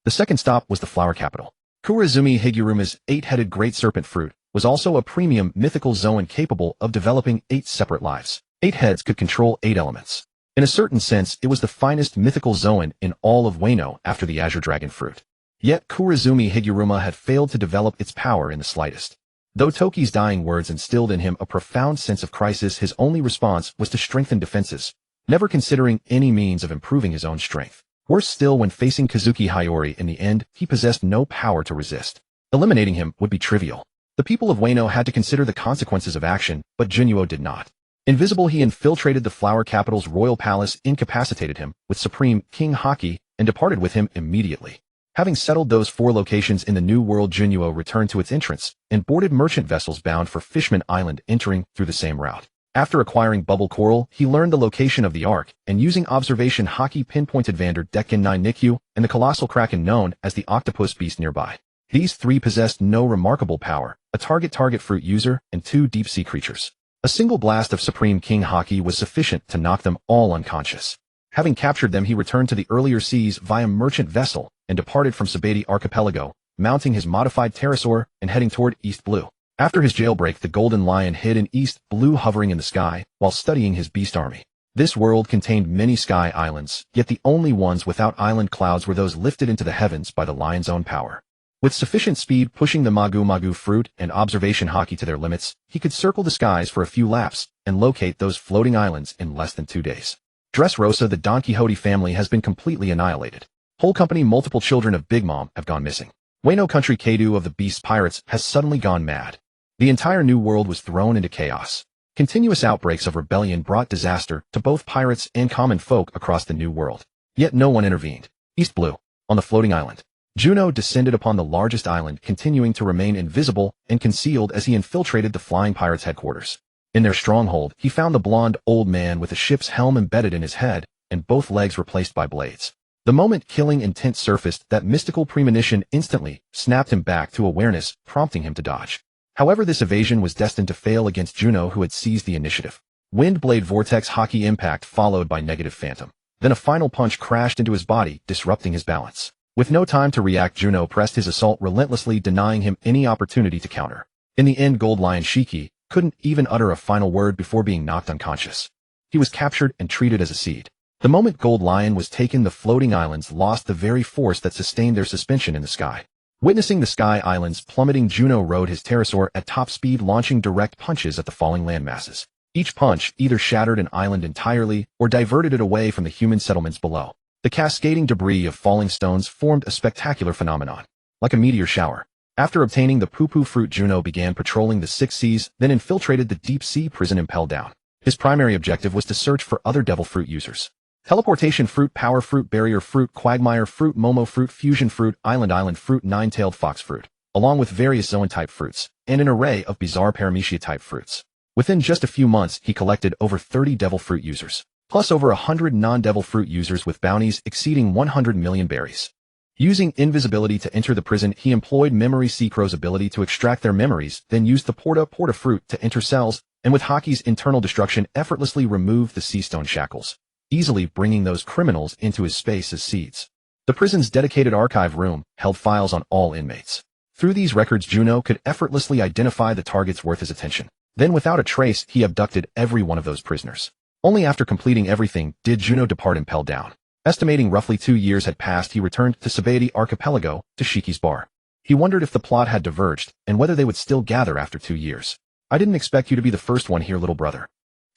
The second stop was the flower capital. Kurazumi Higuruma's 8-headed great serpent fruit was also a premium mythical Zoan capable of developing 8 separate lives. 8 heads could control 8 elements. In a certain sense, it was the finest mythical Zoan in all of Wano after the Azure Dragon fruit. Yet Kurazumi Higuruma had failed to develop its power in the slightest. Though Toki's dying words instilled in him a profound sense of crisis, his only response was to strengthen defenses, never considering any means of improving his own strength. Worse still, when facing Kazuki Hiyori in the end, he possessed no power to resist. Eliminating him would be trivial. The people of Wano had to consider the consequences of action, but Juno did not. Invisible, he infiltrated the flower capital's royal palace, incapacitated him with Supreme King Haki, and departed with him immediately. Having settled those 4 locations in the New World, Juno returned to its entrance and boarded merchant vessels bound for Fishman Island, entering through the same route. After acquiring Bubble Coral, he learned the location of the Ark, and using observation, Haki pinpointed Vander Decken 9 Nikyu and the colossal kraken known as the octopus beast nearby. These 3 possessed no remarkable power, a target fruit user, and 2 deep-sea creatures. A single blast of Supreme King Haki was sufficient to knock them all unconscious. Having captured them, he returned to the earlier seas via merchant vessel and departed from Sabeti Archipelago, mounting his modified pterosaur and heading toward East Blue. After his jailbreak, the Golden Lion hid in East Blue, hovering in the sky while studying his beast army. This world contained many sky islands, yet the only ones without island clouds were those lifted into the heavens by the lion's own power. With sufficient speed pushing the Magu fruit and observation Haki to their limits, he could circle the skies for a few laps and locate those floating islands in less than 2 days. Dressrosa, the Don Quixote family, has been completely annihilated. Whole company, multiple children of Big Mom have gone missing. Wano Country, Kadu of the Beast Pirates has suddenly gone mad. The entire New World was thrown into chaos. Continuous outbreaks of rebellion brought disaster to both pirates and common folk across the New World. Yet no one intervened. East Blue, on the floating island. Juno descended upon the largest island, continuing to remain invisible and concealed as he infiltrated the flying pirates' headquarters. In their stronghold, he found the blonde old man with a ship's helm embedded in his head and both legs replaced by blades. The moment killing intent surfaced, that mystical premonition instantly snapped him back to awareness, prompting him to dodge. However, this evasion was destined to fail against Juno, who had seized the initiative. Wind Blade Vortex Haki impact followed by negative Phantom. Then a final punch crashed into his body, disrupting his balance. With no time to react, Juno pressed his assault relentlessly, denying him any opportunity to counter. In the end, Gold Lion Shiki couldn't even utter a final word before being knocked unconscious. He was captured and treated as a seed. The moment Gold Lion was taken, the floating islands lost the very force that sustained their suspension in the sky. Witnessing the sky islands plummeting, Juno rode his pterosaur at top speed, launching direct punches at the falling landmasses. Each punch either shattered an island entirely or diverted it away from the human settlements below. The cascading debris of falling stones formed a spectacular phenomenon, like a meteor shower. After obtaining the poo-poo fruit, Juno began patrolling the 6 seas, then infiltrated the deep-sea prison Impel Down. His primary objective was to search for other devil fruit users. Teleportation fruit, power fruit, barrier fruit, quagmire fruit, momo fruit, fusion fruit, island fruit, nine-tailed fox fruit, along with various zoan-type fruits, and an array of bizarre paramecia-type fruits. Within just a few months, he collected over 30 devil fruit users, plus over 100 non-devil fruit users with bounties exceeding 100 million berries. Using invisibility to enter the prison, he employed Memory Seacrow's ability to extract their memories, then used the Porta fruit to enter cells, and with Haki's internal destruction effortlessly removed the sea stone shackles, easily bringing those criminals into his space as seeds. The prison's dedicated archive room held files on all inmates. Through these records, Juno could effortlessly identify the targets worth his attention. Then, without a trace, he abducted every one of those prisoners. Only after completing everything did Juno depart Impel Down. Estimating roughly 2 years had passed, he returned to Sabeti Archipelago, to Shiki's bar. He wondered if the plot had diverged, and whether they would still gather after 2 years. "I didn't expect you to be the first one here, little brother."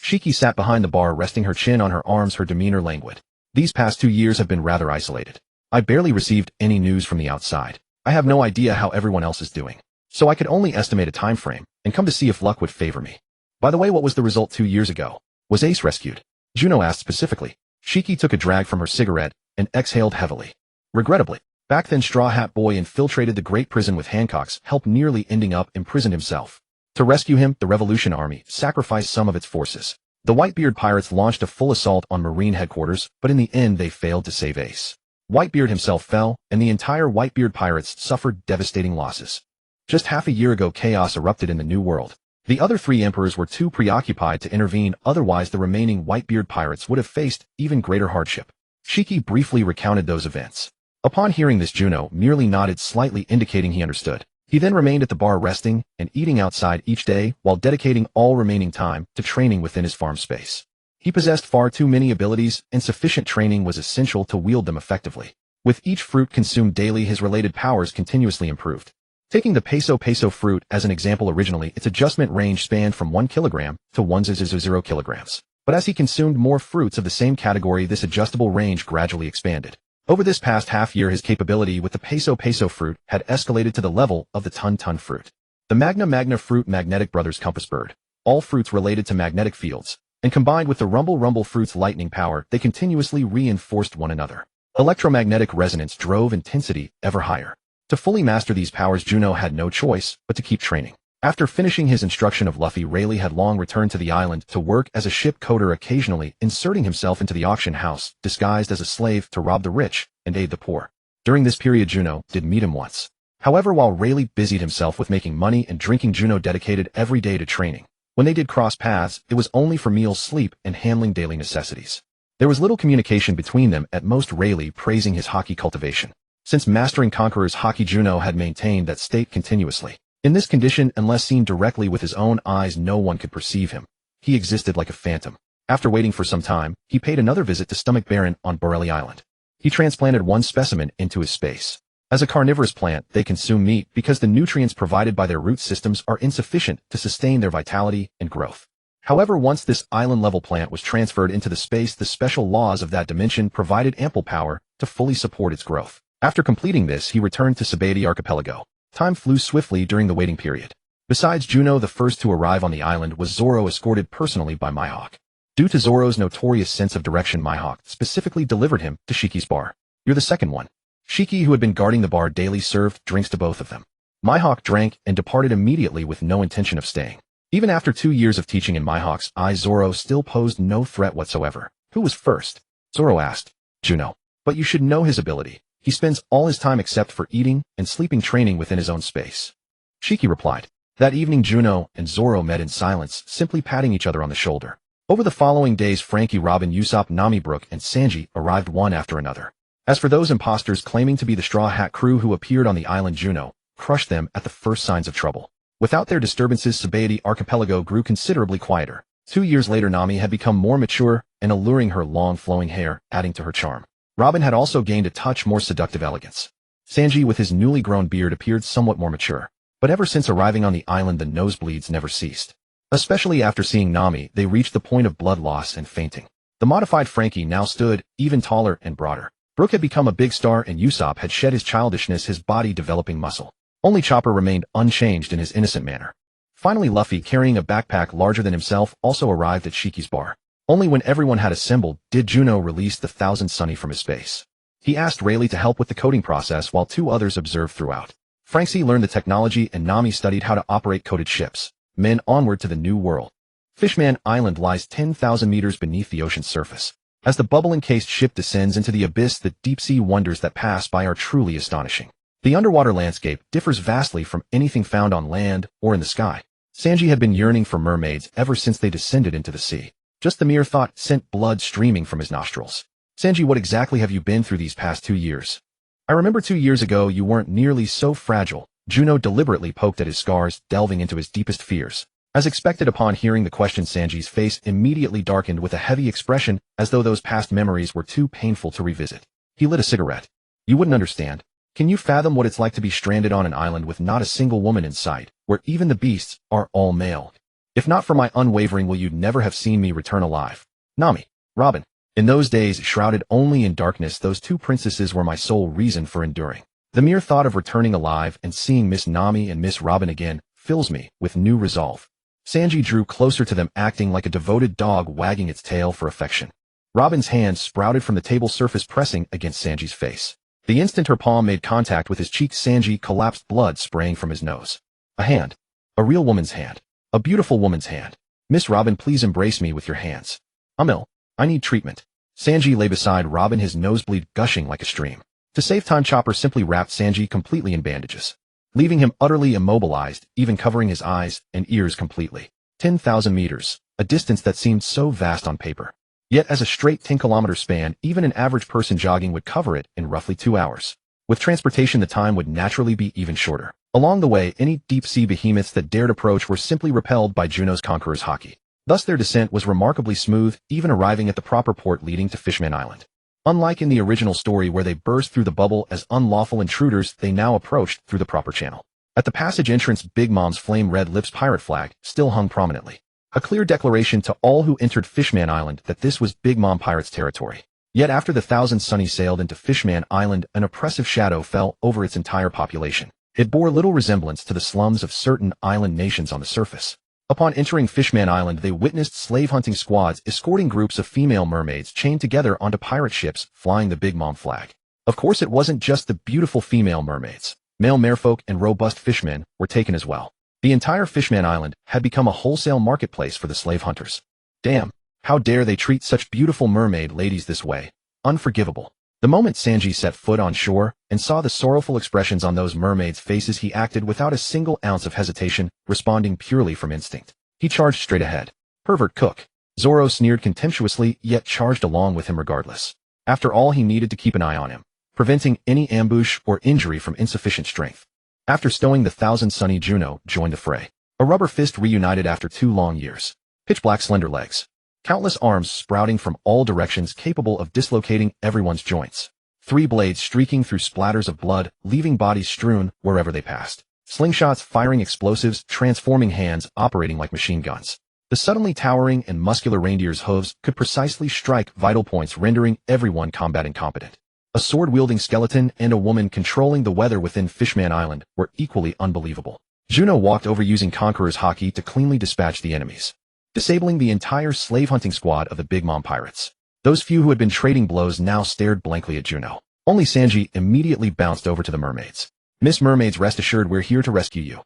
Shiki sat behind the bar, resting her chin on her arms, her demeanor languid. "These past 2 years have been rather isolated. I barely received any news from the outside. I have no idea how everyone else is doing. So I could only estimate a time frame, and come to see if luck would favor me. By the way, what was the result 2 years ago? Was Ace rescued?" Juno asked specifically. Shiki took a drag from her cigarette and exhaled heavily. "Regrettably. Back then, Straw Hat Boy infiltrated the Great Prison with Hancock's help, nearly ending up imprisoned himself. To rescue him, the Revolution Army sacrificed some of its forces. The Whitebeard pirates launched a full assault on Marine headquarters, but in the end they failed to save Ace. Whitebeard himself fell, and the entire Whitebeard pirates suffered devastating losses. Just half a year ago, chaos erupted in the New World. The other 3 emperors were too preoccupied to intervene, otherwise the remaining Whitebeard pirates would have faced even greater hardship." Shiki briefly recounted those events. Upon hearing this, Juno merely nodded slightly, indicating he understood. He then remained at the bar, resting and eating outside each day while dedicating all remaining time to training within his farm space. He possessed far too many abilities, and sufficient training was essential to wield them effectively. With each fruit consumed daily, his related powers continuously improved. Taking the peso fruit as an example, originally its adjustment range spanned from 1 kilogram to 1.0 kilograms. But as he consumed more fruits of the same category, this adjustable range gradually expanded. Over this past half year, his capability with the peso fruit had escalated to the level of the ton fruit. The magna fruit, magnetic brothers compass bird. All fruits related to magnetic fields, and combined with the rumble fruit's lightning power, they continuously reinforced one another. Electromagnetic resonance drove intensity ever higher. To fully master these powers, Juno had no choice but to keep training. After finishing his instruction of Luffy, Rayleigh had long returned to the island to work as a ship coder, occasionally inserting himself into the auction house, disguised as a slave to rob the rich and aid the poor. During this period, Juno did meet him once. However, while Rayleigh busied himself with making money and drinking, Juno dedicated every day to training. When they did cross paths, it was only for meals, sleep, and handling daily necessities. There was little communication between them, at most Rayleigh praising his haki cultivation. Since mastering Conqueror's haki, Juno had maintained that state continuously. In this condition, unless seen directly with his own eyes, no one could perceive him. He existed like a phantom. After waiting for some time, he paid another visit to Stomach Baron on Borelli Island. He transplanted one specimen into his space. As a carnivorous plant, they consume meat because the nutrients provided by their root systems are insufficient to sustain their vitality and growth. However, once this island-level plant was transferred into the space, the special laws of that dimension provided ample power to fully support its growth. After completing this, he returned to Sabaody Archipelago. Time flew swiftly during the waiting period. Besides Juno, the first to arrive on the island was Zoro, escorted personally by Mihawk. Due to Zoro's notorious sense of direction, Mihawk specifically delivered him to Shiki's bar. "You're the second one." Shiki, who had been guarding the bar daily, served drinks to both of them. Mihawk drank and departed immediately with no intention of staying. Even after 2 years of teaching in Mihawk's eyes, Zoro still posed no threat whatsoever. "Who was first?" Zoro asked. "Juno. But you should know his ability. He spends all his time except for eating and sleeping training within his own space." Shiki replied. That evening, Juno and Zoro met in silence, simply patting each other on the shoulder. Over the following days, Frankie, Robin, Usopp, Nami, Brook, and Sanji arrived one after another. As for those imposters claiming to be the Straw Hat crew who appeared on the island, Juno crushed them at the first signs of trouble. Without their disturbances, Sabaody Archipelago grew considerably quieter. 2 years later, Nami had become more mature and alluring, her long flowing hair adding to her charm. Robin had also gained a touch more seductive elegance. Sanji, with his newly grown beard, appeared somewhat more mature. But ever since arriving on the island, the nosebleeds never ceased. Especially after seeing Nami, they reached the point of blood loss and fainting. The modified Frankie now stood even taller and broader. Brook had become a big star, and Usopp had shed his childishness, his body developing muscle. Only Chopper remained unchanged in his innocent manner. Finally, Luffy, carrying a backpack larger than himself, also arrived at Shiki's bar. Only when everyone had assembled did Juno release the Thousand Sunny from his space. He asked Rayleigh to help with the coding process while 2 others observed throughout. Frankie learned the technology and Nami studied how to operate coded ships. Men onward to the new world. Fishman Island lies 10,000 meters beneath the ocean's surface. As the bubble-encased ship descends into the abyss, the deep-sea wonders that pass by are truly astonishing. The underwater landscape differs vastly from anything found on land or in the sky. Sanji had been yearning for mermaids ever since they descended into the sea. Just the mere thought sent blood streaming from his nostrils. "Sanji, what exactly have you been through these past 2 years? I remember 2 years ago you weren't nearly so fragile." Juno deliberately poked at his scars, delving into his deepest fears. As expected, upon hearing the question, Sanji's face immediately darkened with a heavy expression, as though those past memories were too painful to revisit. He lit a cigarette. "You wouldn't understand. Can you fathom what it's like to be stranded on an island with not a single woman in sight, where even the beasts are all male? If not for my unwavering will, you'd never have seen me return alive." Nami, Robin. In those days, shrouded only in darkness, those 2 princesses were my sole reason for enduring. The mere thought of returning alive and seeing Miss Nami and Miss Robin again fills me with new resolve. Sanji drew closer to them, acting like a devoted dog wagging its tail for affection. Robin's hand sprouted from the table surface, pressing against Sanji's face. The instant her palm made contact with his cheek, Sanji collapsed, blood spraying from his nose. A hand. A real woman's hand. A beautiful woman's hand. "Miss Robin, please embrace me with your hands. I'm ill. I need treatment." Sanji lay beside Robin, his nosebleed gushing like a stream. To save time, Chopper simply wrapped Sanji completely in bandages, leaving him utterly immobilized, even covering his eyes and ears completely. 10,000 meters, a distance that seemed so vast on paper. Yet as a straight 10-kilometer span, even an average person jogging would cover it in roughly 2 hours. With transportation, the time would naturally be even shorter. Along the way, any deep-sea behemoths that dared approach were simply repelled by Juno's Conqueror's haki. Thus their descent was remarkably smooth, even arriving at the proper port leading to Fishman Island. Unlike in the original story where they burst through the bubble as unlawful intruders, they now approached through the proper channel. At the passage entrance, Big Mom's flame red lips pirate flag still hung prominently. A clear declaration to all who entered Fishman Island that this was Big Mom Pirates' territory. Yet after the Thousand Sunnies sailed into Fishman Island, an oppressive shadow fell over its entire population. It bore little resemblance to the slums of certain island nations on the surface. Upon entering Fishman Island, they witnessed slave-hunting squads escorting groups of female mermaids chained together onto pirate ships flying the Big Mom flag. Of course, it wasn't just the beautiful female mermaids. Male merfolk and robust fishmen were taken as well. The entire Fishman Island had become a wholesale marketplace for the slave hunters. Damn, how dare they treat such beautiful mermaid ladies this way? Unforgivable. The moment Sanji set foot on shore and saw the sorrowful expressions on those mermaids' faces, he acted without a single ounce of hesitation, responding purely from instinct. He charged straight ahead. Pervert cook. Zoro sneered contemptuously, yet charged along with him regardless. After all, he needed to keep an eye on him, preventing any ambush or injury from insufficient strength. After stowing the Thousand Sunny, Juno joined the fray. A rubber fist reunited after 2 long years. Pitch-black slender legs. Countless arms sprouting from all directions, capable of dislocating everyone's joints. 3 blades streaking through splatters of blood, leaving bodies strewn wherever they passed. Slingshots firing explosives, transforming hands operating like machine guns. The suddenly towering and muscular reindeer's hooves could precisely strike vital points, rendering everyone combat incompetent. A sword-wielding skeleton and a woman controlling the weather within Fishman Island were equally unbelievable. Juno walked over using Conqueror's Haki to cleanly dispatch the enemies, disabling the entire slave-hunting squad of the Big Mom Pirates. Those few who had been trading blows now stared blankly at Juno. Only Sanji immediately bounced over to the mermaids. "Miss Mermaids, rest assured we're here to rescue you."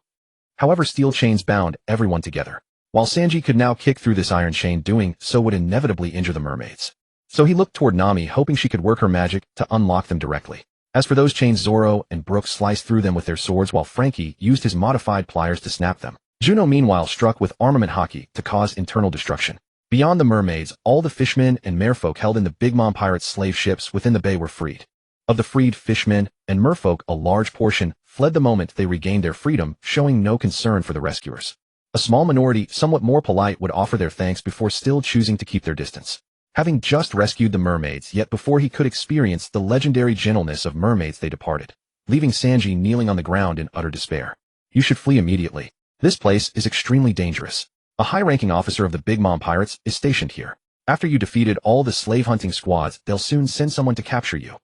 However, steel chains bound everyone together. While Sanji could now kick through this iron chain, doing so would inevitably injure the mermaids. So he looked toward Nami, hoping she could work her magic to unlock them directly. As for those chains, Zoro and Brook sliced through them with their swords, while Frankie used his modified pliers to snap them. Juno meanwhile struck with armament Haki to cause internal destruction. Beyond the mermaids, all the fishmen and merfolk held in the Big Mom Pirates' slave ships within the bay were freed. Of the freed fishmen and merfolk, a large portion fled the moment they regained their freedom, showing no concern for the rescuers. A small minority, somewhat more polite, would offer their thanks before still choosing to keep their distance. Having just rescued the mermaids, yet before he could experience the legendary gentleness of mermaids, they departed, leaving Sanji kneeling on the ground in utter despair. "You should flee immediately. This place is extremely dangerous. A high-ranking officer of the Big Mom Pirates is stationed here. After you defeated all the slave-hunting squads, they'll soon send someone to capture you."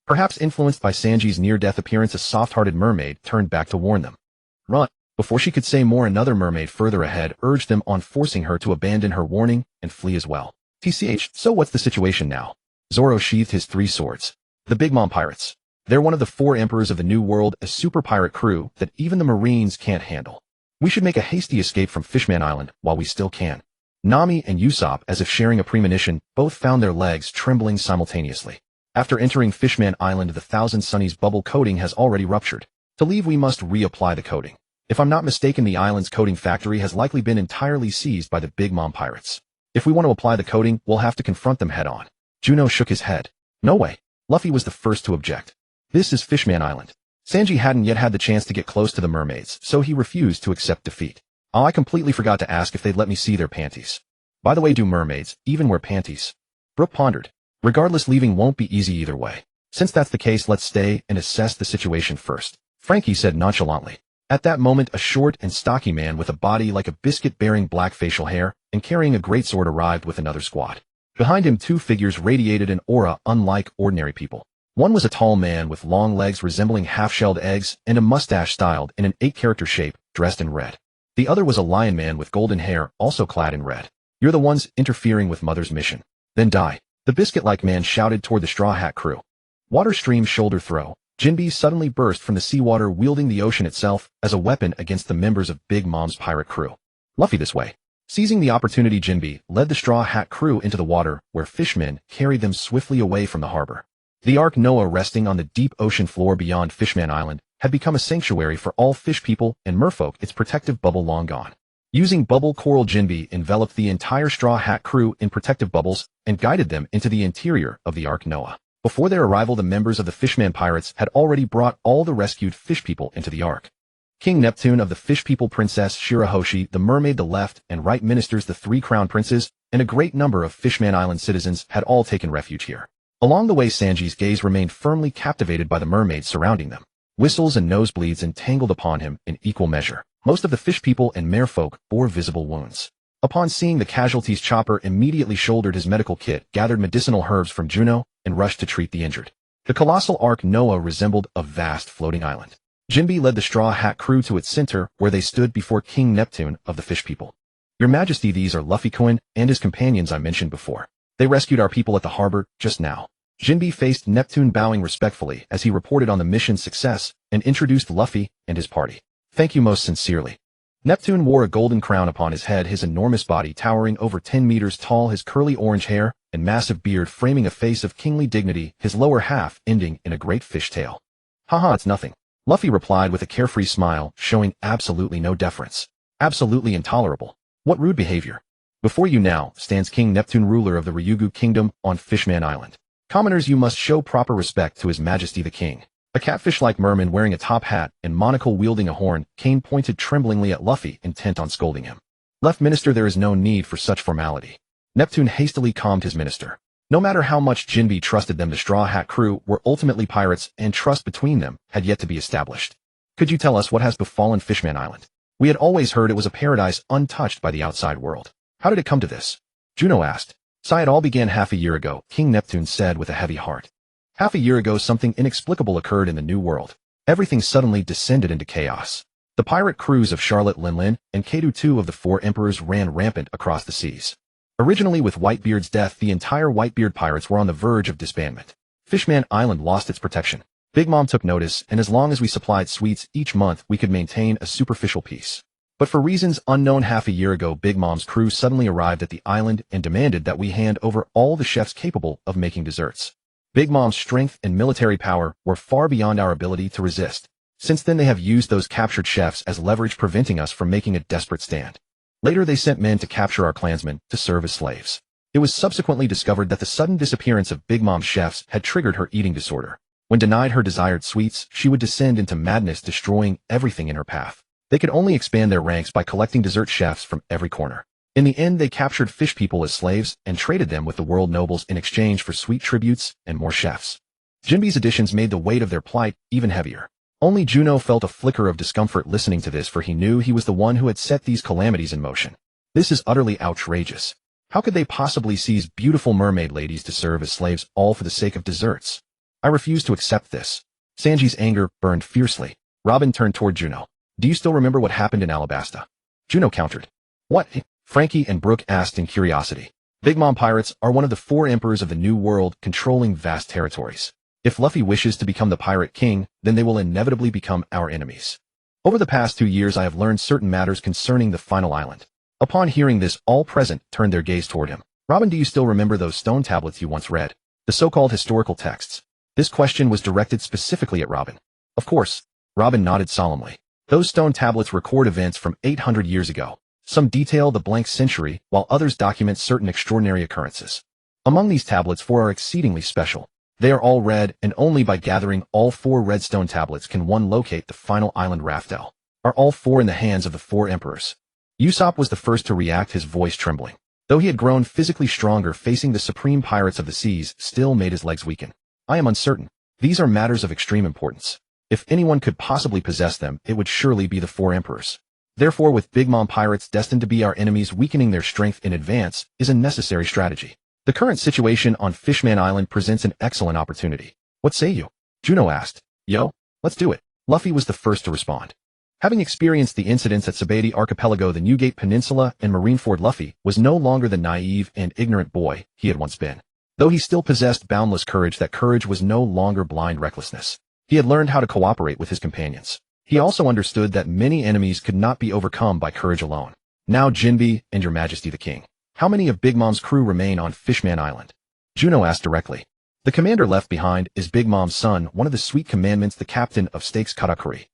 Perhaps influenced by Sanji's near-death appearance, a soft-hearted mermaid turned back to warn them. "Run." Before she could say more, another mermaid further ahead urged them on, forcing her to abandon her warning and flee as well. "TCH, so what's the situation now?" Zoro sheathed his 3 swords. "The Big Mom Pirates. They're one of the 4 emperors of the New World, a super pirate crew that even the Marines can't handle. We should make a hasty escape from Fishman Island while we still can." Nami and Usopp, as if sharing a premonition, both found their legs trembling simultaneously. After entering Fishman Island, the Thousand Sunnies' bubble coating has already ruptured. To leave, we must reapply the coating. If I'm not mistaken, the island's coating factory has likely been entirely seized by the Big Mom Pirates. If we want to apply the coating, we'll have to confront them head-on. Juno shook his head. "No way." Luffy was the first to object. "This is Fishman Island." Sanji hadn't yet had the chance to get close to the mermaids, so he refused to accept defeat. "Oh, I completely forgot to ask if they'd let me see their panties. By the way, do mermaids even wear panties?" Brook pondered. "Regardless, leaving won't be easy either way. Since that's the case, let's stay and assess the situation first," Frankie said nonchalantly. At that moment, a short and stocky man with a body like a biscuit, bearing black facial hair and carrying a greatsword, arrived with another squad. Behind him, 2 figures radiated an aura unlike ordinary people. One was a tall man with long legs resembling half-shelled eggs and a mustache styled in an 8-character shape, dressed in red. The other was a lion man with golden hair, also clad in red. "You're the ones interfering with Mother's mission. Then die," the biscuit-like man shouted toward the Straw Hat crew. Water stream shoulder throw. Jinbe suddenly burst from the seawater, wielding the ocean itself as a weapon against the members of Big Mom's pirate crew. "Luffy, this way." Seizing the opportunity, Jinbe led the Straw Hat crew into the water, where fishmen carried them swiftly away from the harbor. The Ark Noah, resting on the deep ocean floor beyond Fishman Island, had become a sanctuary for all fish people and merfolk, its protective bubble long gone. Using bubble coral, Jinbe enveloped the entire Straw Hat crew in protective bubbles and guided them into the interior of the Ark Noah. Before their arrival, the members of the Fishman Pirates had already brought all the rescued fish people into the Ark. King Neptune of the Fish People, Princess Shirahoshi, the mermaid, the left and right ministers, the 3 crown princes, and a great number of Fishman Island citizens had all taken refuge here. Along the way, Sanji's gaze remained firmly captivated by the mermaids surrounding them. Whistles and nosebleeds entangled upon him in equal measure. Most of the fish people and merfolk bore visible wounds. Upon seeing the casualties, Chopper immediately shouldered his medical kit, gathered medicinal herbs from Juno, and rushed to treat the injured. The colossal Ark Noah resembled a vast floating island. Jinbe led the Straw Hat crew to its center, where they stood before King Neptune of the Fish People. "Your Majesty, these are Luffy Coin and his companions I mentioned before. They rescued our people at the harbor just now." Jinbe faced Neptune, bowing respectfully as he reported on the mission's success and introduced Luffy and his party. "Thank you most sincerely." Neptune wore a golden crown upon his head, his enormous body towering over 10 meters tall, his curly orange hair and massive beard framing a face of kingly dignity, his lower half ending in a great fish tail. "Haha, it's nothing," Luffy replied with a carefree smile, showing absolutely no deference. "Absolutely intolerable. What rude behavior." "Before you now stands King Neptune, ruler of the Ryugu Kingdom on Fishman Island. Commoners, you must show proper respect to His Majesty the King." A catfish-like merman wearing a top hat and monocle wielding a horn cane pointed tremblingly at Luffy, intent on scolding him. "Left Minister, there is no need for such formality." Neptune hastily calmed his minister. No matter how much Jinbe trusted them, the Straw Hat crew were ultimately pirates, and trust between them had yet to be established. "Could you tell us what has befallen Fishman Island? We had always heard it was a paradise untouched by the outside world. How did it come to this?" Juno asked. "It all began half a year ago," King Neptune said with a heavy heart. "Half a year ago, something inexplicable occurred in the New World. Everything suddenly descended into chaos. The pirate crews of Charlotte Linlin and Kadu, two of the four emperors, ran rampant across the seas. Originally, with Whitebeard's death, the entire Whitebeard pirates were on the verge of disbandment. Fishman Island lost its protection. Big Mom took notice, and as long as we supplied sweets each month, we could maintain a superficial peace. But for reasons unknown, half a year ago, Big Mom's crew suddenly arrived at the island and demanded that we hand over all the chefs capable of making desserts. Big Mom's strength and military power were far beyond our ability to resist. Since then, they have used those captured chefs as leverage, preventing us from making a desperate stand. Later, they sent men to capture our clansmen to serve as slaves. It was subsequently discovered that the sudden disappearance of Big Mom's chefs had triggered her eating disorder. When denied her desired sweets, she would descend into madness, destroying everything in her path. They could only expand their ranks by collecting dessert chefs from every corner. In the end, they captured fish people as slaves and traded them with the world nobles in exchange for sweet tributes and more chefs. Jinbe's additions made the weight of their plight even heavier. Only Juno felt a flicker of discomfort listening to this, for he knew he was the one who had set these calamities in motion. This is utterly outrageous. How could they possibly seize beautiful mermaid ladies to serve as slaves, all for the sake of desserts? I refuse to accept this. Sanji's anger burned fiercely. Robin turned toward Juno. "Do you still remember what happened in Alabasta?" Juno countered. "What?" Frankie and Brooke asked in curiosity. Big Mom pirates are one of the four emperors of the New World, controlling vast territories. If Luffy wishes to become the pirate king, then they will inevitably become our enemies. Over the past 2 years, I have learned certain matters concerning the final island. Upon hearing this, all present turned their gaze toward him. Robin, do you still remember those stone tablets you once read? The so-called historical texts. This question was directed specifically at Robin. Of course. Robin nodded solemnly. Those stone tablets record events from 800 years ago. Some detail the blank century, while others document certain extraordinary occurrences. Among these tablets, 4 are exceedingly special. They are all red, and only by gathering all 4 red stone tablets can one locate the final island. Raftel. Are all 4 in the hands of the 4 emperors? Usopp was the first to react, his voice trembling. Though he had grown physically stronger, facing the supreme pirates of the seas still made his legs weaken. "I am uncertain. These are matters of extreme importance. If anyone could possibly possess them, it would surely be the 4 emperors. Therefore, with Big Mom pirates destined to be our enemies, weakening their strength in advance is a necessary strategy. The current situation on Fishman Island presents an excellent opportunity. What say you?" Juno asked. "Yo, let's do it." Luffy was the first to respond. Having experienced the incidents at Sabaody Archipelago, the Newgate Peninsula, and Marineford, Luffy was no longer the naive and ignorant boy he had once been. Though he still possessed boundless courage, that courage was no longer blind recklessness. He had learned how to cooperate with his companions. He also understood that many enemies could not be overcome by courage alone. "Now, Jinbe and Your Majesty the King, how many of Big Mom's crew remain on Fishman Island?" Juno asked directly. "The commander left behind is Big Mom's son, one of the Sweet Commandments, the captain of Stakes Katakuri.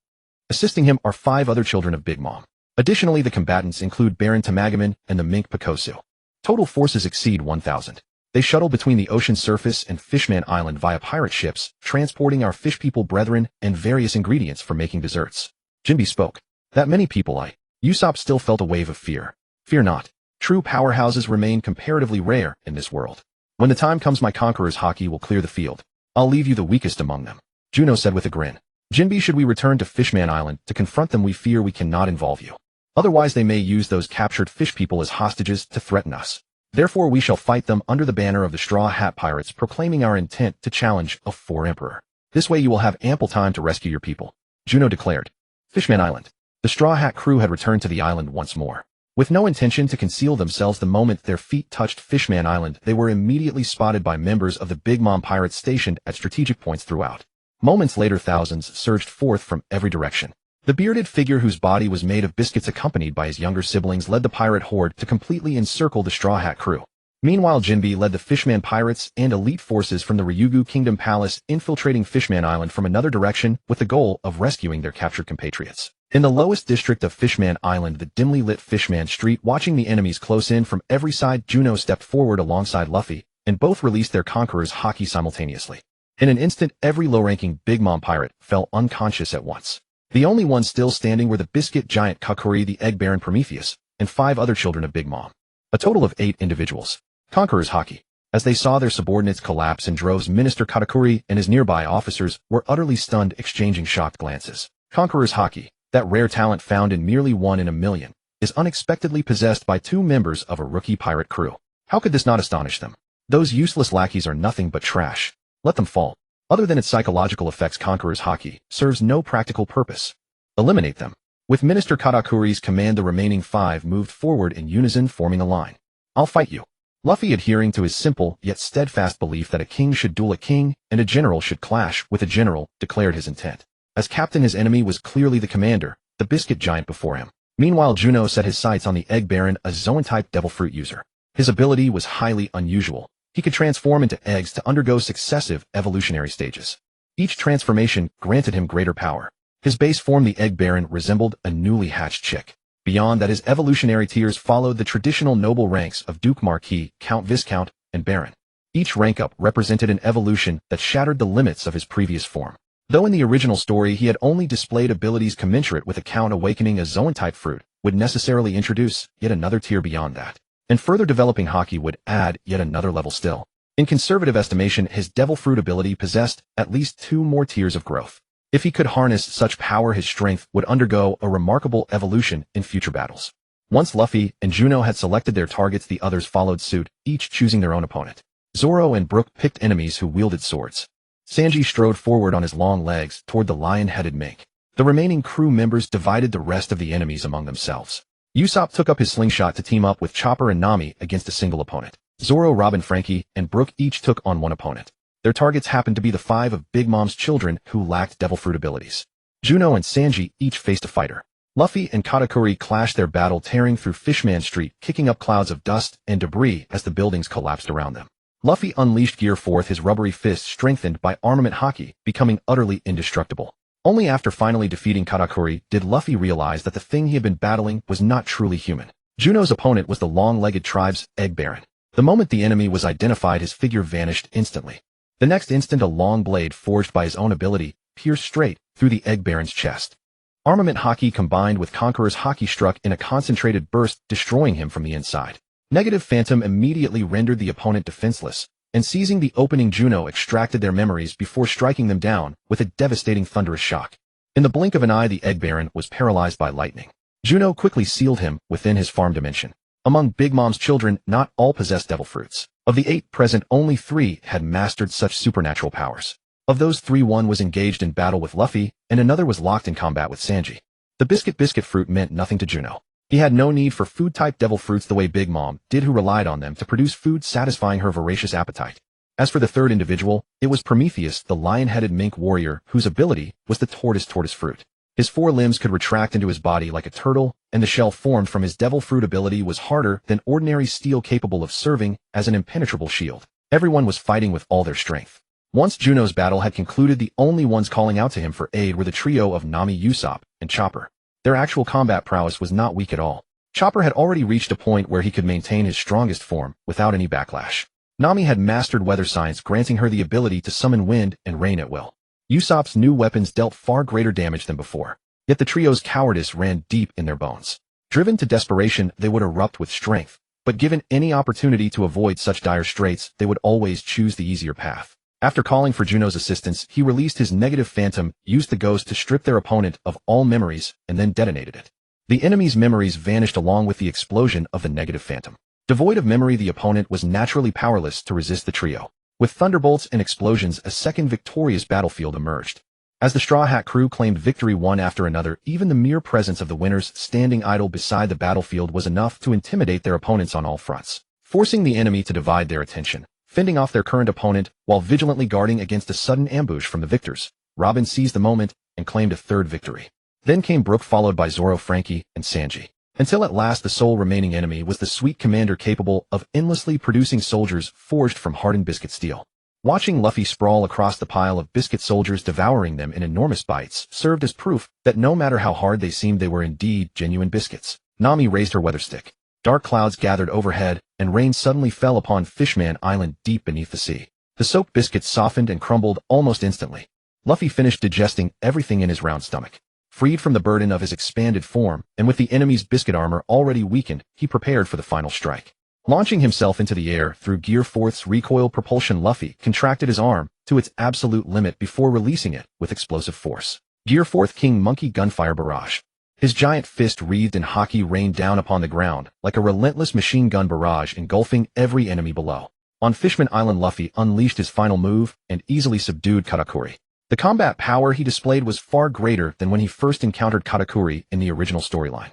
Assisting him are 5 other children of Big Mom. Additionally, the combatants include Baron Tamagaman and the Mink Pikosu. Total forces exceed 1,000. They shuttle between the ocean surface and Fishman Island via pirate ships, transporting our fish people brethren and various ingredients for making desserts." Jinbe spoke. "That many people?" Usopp still felt a wave of fear. "Fear not. True powerhouses remain comparatively rare in this world. When the time comes, my conqueror's haki will clear the field. I'll leave you the weakest among them," Juno said with a grin. Jinbe, should we return to Fishman Island to confront them? We fear we cannot involve you. Otherwise they may use those captured fish people as hostages to threaten us. Therefore we shall fight them under the banner of the Straw Hat Pirates, proclaiming our intent to challenge a four emperor. This way you will have ample time to rescue your people, Juno declared. Fishman Island. The Straw Hat crew had returned to the island once more. With no intention to conceal themselves, the moment their feet touched Fishman Island, they were immediately spotted by members of the Big Mom pirates stationed at strategic points throughout. Moments later, thousands surged forth from every direction. The bearded figure, whose body was made of biscuits, accompanied by his younger siblings, led the pirate horde to completely encircle the Straw Hat crew. Meanwhile, Jinbe led the Fishman pirates and elite forces from the Ryugu Kingdom Palace, infiltrating Fishman Island from another direction with the goal of rescuing their captured compatriots. In the lowest district of Fishman Island, the dimly lit Fishman Street, watching the enemies close in from every side, Juno stepped forward alongside Luffy, and both released their conqueror's haki simultaneously. In an instant, every low-ranking Big Mom pirate fell unconscious at once. The only ones still standing were the biscuit giant Kakuri, the egg baron Prometheus, and 5 other children of Big Mom. A total of 8 individuals. Conqueror's haki. As they saw their subordinates collapse in droves, Minister Katakuri and his nearby officers were utterly stunned, exchanging shocked glances. Conqueror's haki, that rare talent found in merely 1 in a million, is unexpectedly possessed by 2 members of a rookie pirate crew. How could this not astonish them? Those useless lackeys are nothing but trash. Let them fall. Other than its psychological effects, Conqueror's haki serves no practical purpose. Eliminate them. With Minister Katakuri's command, the remaining 5 moved forward in unison, forming a line. I'll fight you. Luffy, adhering to his simple yet steadfast belief that a king should duel a king and a general should clash with a general, declared his intent. As captain, his enemy was clearly the commander, the biscuit giant before him. Meanwhile, Juno set his sights on the egg baron, a Zoan-type devil fruit user. His ability was highly unusual. He could transform into eggs to undergo successive evolutionary stages. Each transformation granted him greater power. His base form, the egg baron, resembled a newly hatched chick. Beyond that, his evolutionary tiers followed the traditional noble ranks of Duke, Marquis, Count, Viscount, and Baron. Each rank up represented an evolution that shattered the limits of his previous form. Though in the original story he had only displayed abilities commensurate with a Count, awakening a Zoan-type fruit would necessarily introduce yet another tier beyond that. And further developing haki would add yet another level still. In conservative estimation, his devil fruit ability possessed at least 2 more tiers of growth. If he could harness such power, his strength would undergo a remarkable evolution in future battles. Once Luffy and Juno had selected their targets, the others followed suit, each choosing their own opponent. Zoro and Brook picked enemies who wielded swords. Sanji strode forward on his long legs toward the lion-headed mink. The remaining crew members divided the rest of the enemies among themselves. Usopp took up his slingshot to team up with Chopper and Nami against a single opponent. Zoro, Robin, Frankie, and Brook each took on 1 opponent. Their targets happened to be the 5 of Big Mom's children who lacked devil fruit abilities. Juno and Sanji each faced a fighter. Luffy and Katakuri clashed their battle, tearing through Fishman Street, kicking up clouds of dust and debris as the buildings collapsed around them. Luffy unleashed Gear Forth, his rubbery fist strengthened by armament haki, becoming utterly indestructible. Only after finally defeating Katakuri did Luffy realize that the thing he had been battling was not truly human. Juno's opponent was the long-legged tribe's egg baron. The moment the enemy was identified, his figure vanished instantly. The next instant, a long blade forged by his own ability pierced straight through the egg baron's chest. Armament haki combined with Conqueror's haki struck in a concentrated burst, destroying him from the inside. Negative Phantom immediately rendered the opponent defenseless, and seizing the opening, Juno extracted their memories before striking them down with a devastating thunderous shock. In the blink of an eye, the egg baron was paralyzed by lightning. Juno quickly sealed him within his farm dimension. Among Big Mom's children, not all possessed devil fruits. Of the 8 present, only 3 had mastered such supernatural powers. Of those 3, 1 was engaged in battle with Luffy, and another was locked in combat with Sanji. The biscuit fruit meant nothing to Juno. He had no need for food-type devil fruits the way Big Mom did, who relied on them to produce food satisfying her voracious appetite. As for the third individual, it was Prometheus, the lion-headed mink warrior, whose ability was the tortoise fruit. His 4 limbs could retract into his body like a turtle, and the shell formed from his devil fruit ability was harder than ordinary steel, capable of serving as an impenetrable shield. Everyone was fighting with all their strength. Once Juno's battle had concluded, the only ones calling out to him for aid were the trio of Nami, Usopp, and Chopper. Their actual combat prowess was not weak at all. Chopper had already reached a point where he could maintain his strongest form without any backlash. Nami had mastered weather science, granting her the ability to summon wind and rain at will. Usopp's new weapons dealt far greater damage than before. Yet the trio's cowardice ran deep in their bones. Driven to desperation, they would erupt with strength, but given any opportunity to avoid such dire straits, they would always choose the easier path. After calling for Juno's assistance, he released his negative phantom, used the ghost to strip their opponent of all memories, and then detonated it. The enemy's memories vanished along with the explosion of the negative phantom. Devoid of memory, the opponent was naturally powerless to resist the trio. With thunderbolts and explosions, a second victorious battlefield emerged. As the Straw Hat crew claimed victory one after another, even the mere presence of the winners standing idle beside the battlefield was enough to intimidate their opponents on all fronts, forcing the enemy to divide their attention. Fending off their current opponent while vigilantly guarding against a sudden ambush from the victors, Robin seized the moment and claimed a third victory. Then came Brook, followed by Zoro, Frankie, and Sanji. Until at last the sole remaining enemy was the sweet commander capable of endlessly producing soldiers forged from hardened biscuit steel. Watching Luffy sprawl across the pile of biscuit soldiers, devouring them in enormous bites, served as proof that no matter how hard they seemed, they were indeed genuine biscuits. Nami raised her weather stick. Dark clouds gathered overhead, and rain suddenly fell upon Fishman Island deep beneath the sea. The soaked biscuits softened and crumbled almost instantly. Luffy finished digesting everything in his round stomach. Freed from the burden of his expanded form, and with the enemy's biscuit armor already weakened, he prepared for the final strike. Launching himself into the air through Gear 4's recoil propulsion, Luffy contracted his arm to its absolute limit before releasing it with explosive force. Gear 4th King Monkey Gunfire Barrage. His giant fist wreathed in haki rained down upon the ground like a relentless machine gun barrage, engulfing every enemy below. On Fishman Island, Luffy unleashed his final move and easily subdued Katakuri. The combat power he displayed was far greater than when he first encountered Katakuri in the original storyline.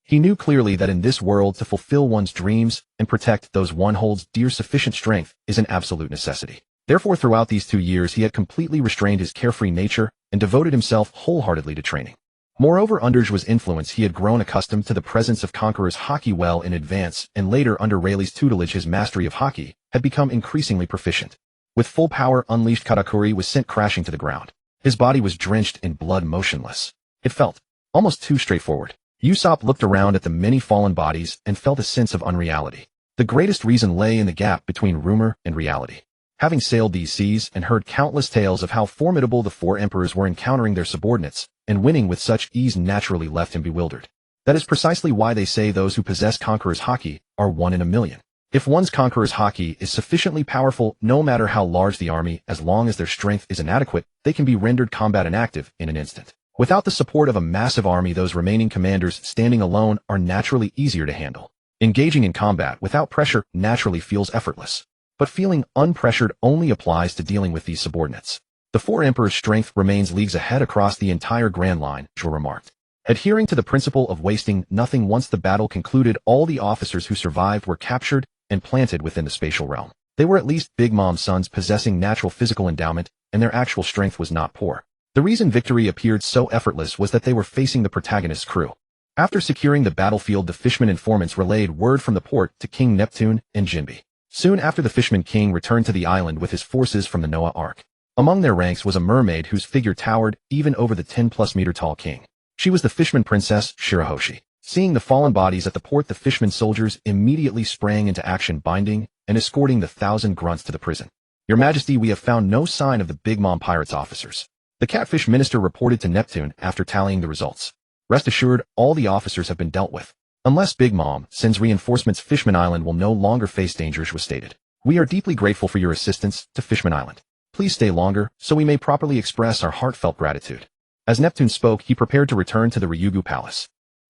He knew clearly that in this world, to fulfill one's dreams and protect those one holds dear, sufficient strength is an absolute necessity. Therefore, throughout these 2 years, he had completely restrained his carefree nature and devoted himself wholeheartedly to training. Moreover, under Zhu's influence, he had grown accustomed to the presence of Conqueror's haki well in advance, and later under Rayleigh's tutelage, his mastery of haki had become increasingly proficient. With full power unleashed, Katakuri was sent crashing to the ground. His body was drenched in blood, motionless. It felt almost too straightforward. Usopp looked around at the many fallen bodies and felt a sense of unreality. The greatest reason lay in the gap between rumor and reality. Having sailed these seas and heard countless tales of how formidable the 4 emperors were encountering their subordinates, and winning with such ease naturally left him bewildered. That is precisely why they say those who possess Conqueror's haki are 1 in a million. If one's Conqueror's haki is sufficiently powerful, no matter how large the army, as long as their strength is inadequate, they can be rendered combat inactive in an instant. Without the support of a massive army, those remaining commanders standing alone are naturally easier to handle. Engaging in combat without pressure naturally feels effortless. But feeling unpressured only applies to dealing with these subordinates. The 4 emperors' strength remains leagues ahead across the entire Grand Line, Zhou remarked. Adhering to the principle of wasting nothing, once the battle concluded, all the officers who survived were captured and planted within the spatial realm. They were at least Big Mom's sons, possessing natural physical endowment, and their actual strength was not poor. The reason victory appeared so effortless was that they were facing the protagonist's crew. After securing the battlefield, the Fishman informants relayed word from the port to King Neptune and Jinbe. Soon after, the Fishman King returned to the island with his forces from the Noah Ark. Among their ranks was a mermaid whose figure towered even over the 10-plus-meter-tall king. She was the Fishman Princess, Shirahoshi. Seeing the fallen bodies at the port, the Fishman soldiers immediately sprang into action, binding and escorting the 1,000 grunts to the prison. Your Majesty, we have found no sign of the Big Mom Pirates officers. The Catfish Minister reported to Neptune after tallying the results. Rest assured, all the officers have been dealt with. Unless Big Mom sends reinforcements, Fishman Island will no longer face danger, was stated. We are deeply grateful for your assistance to Fishman Island. Please stay longer, so we may properly express our heartfelt gratitude. As Neptune spoke, he prepared to return to the Ryugu Palace.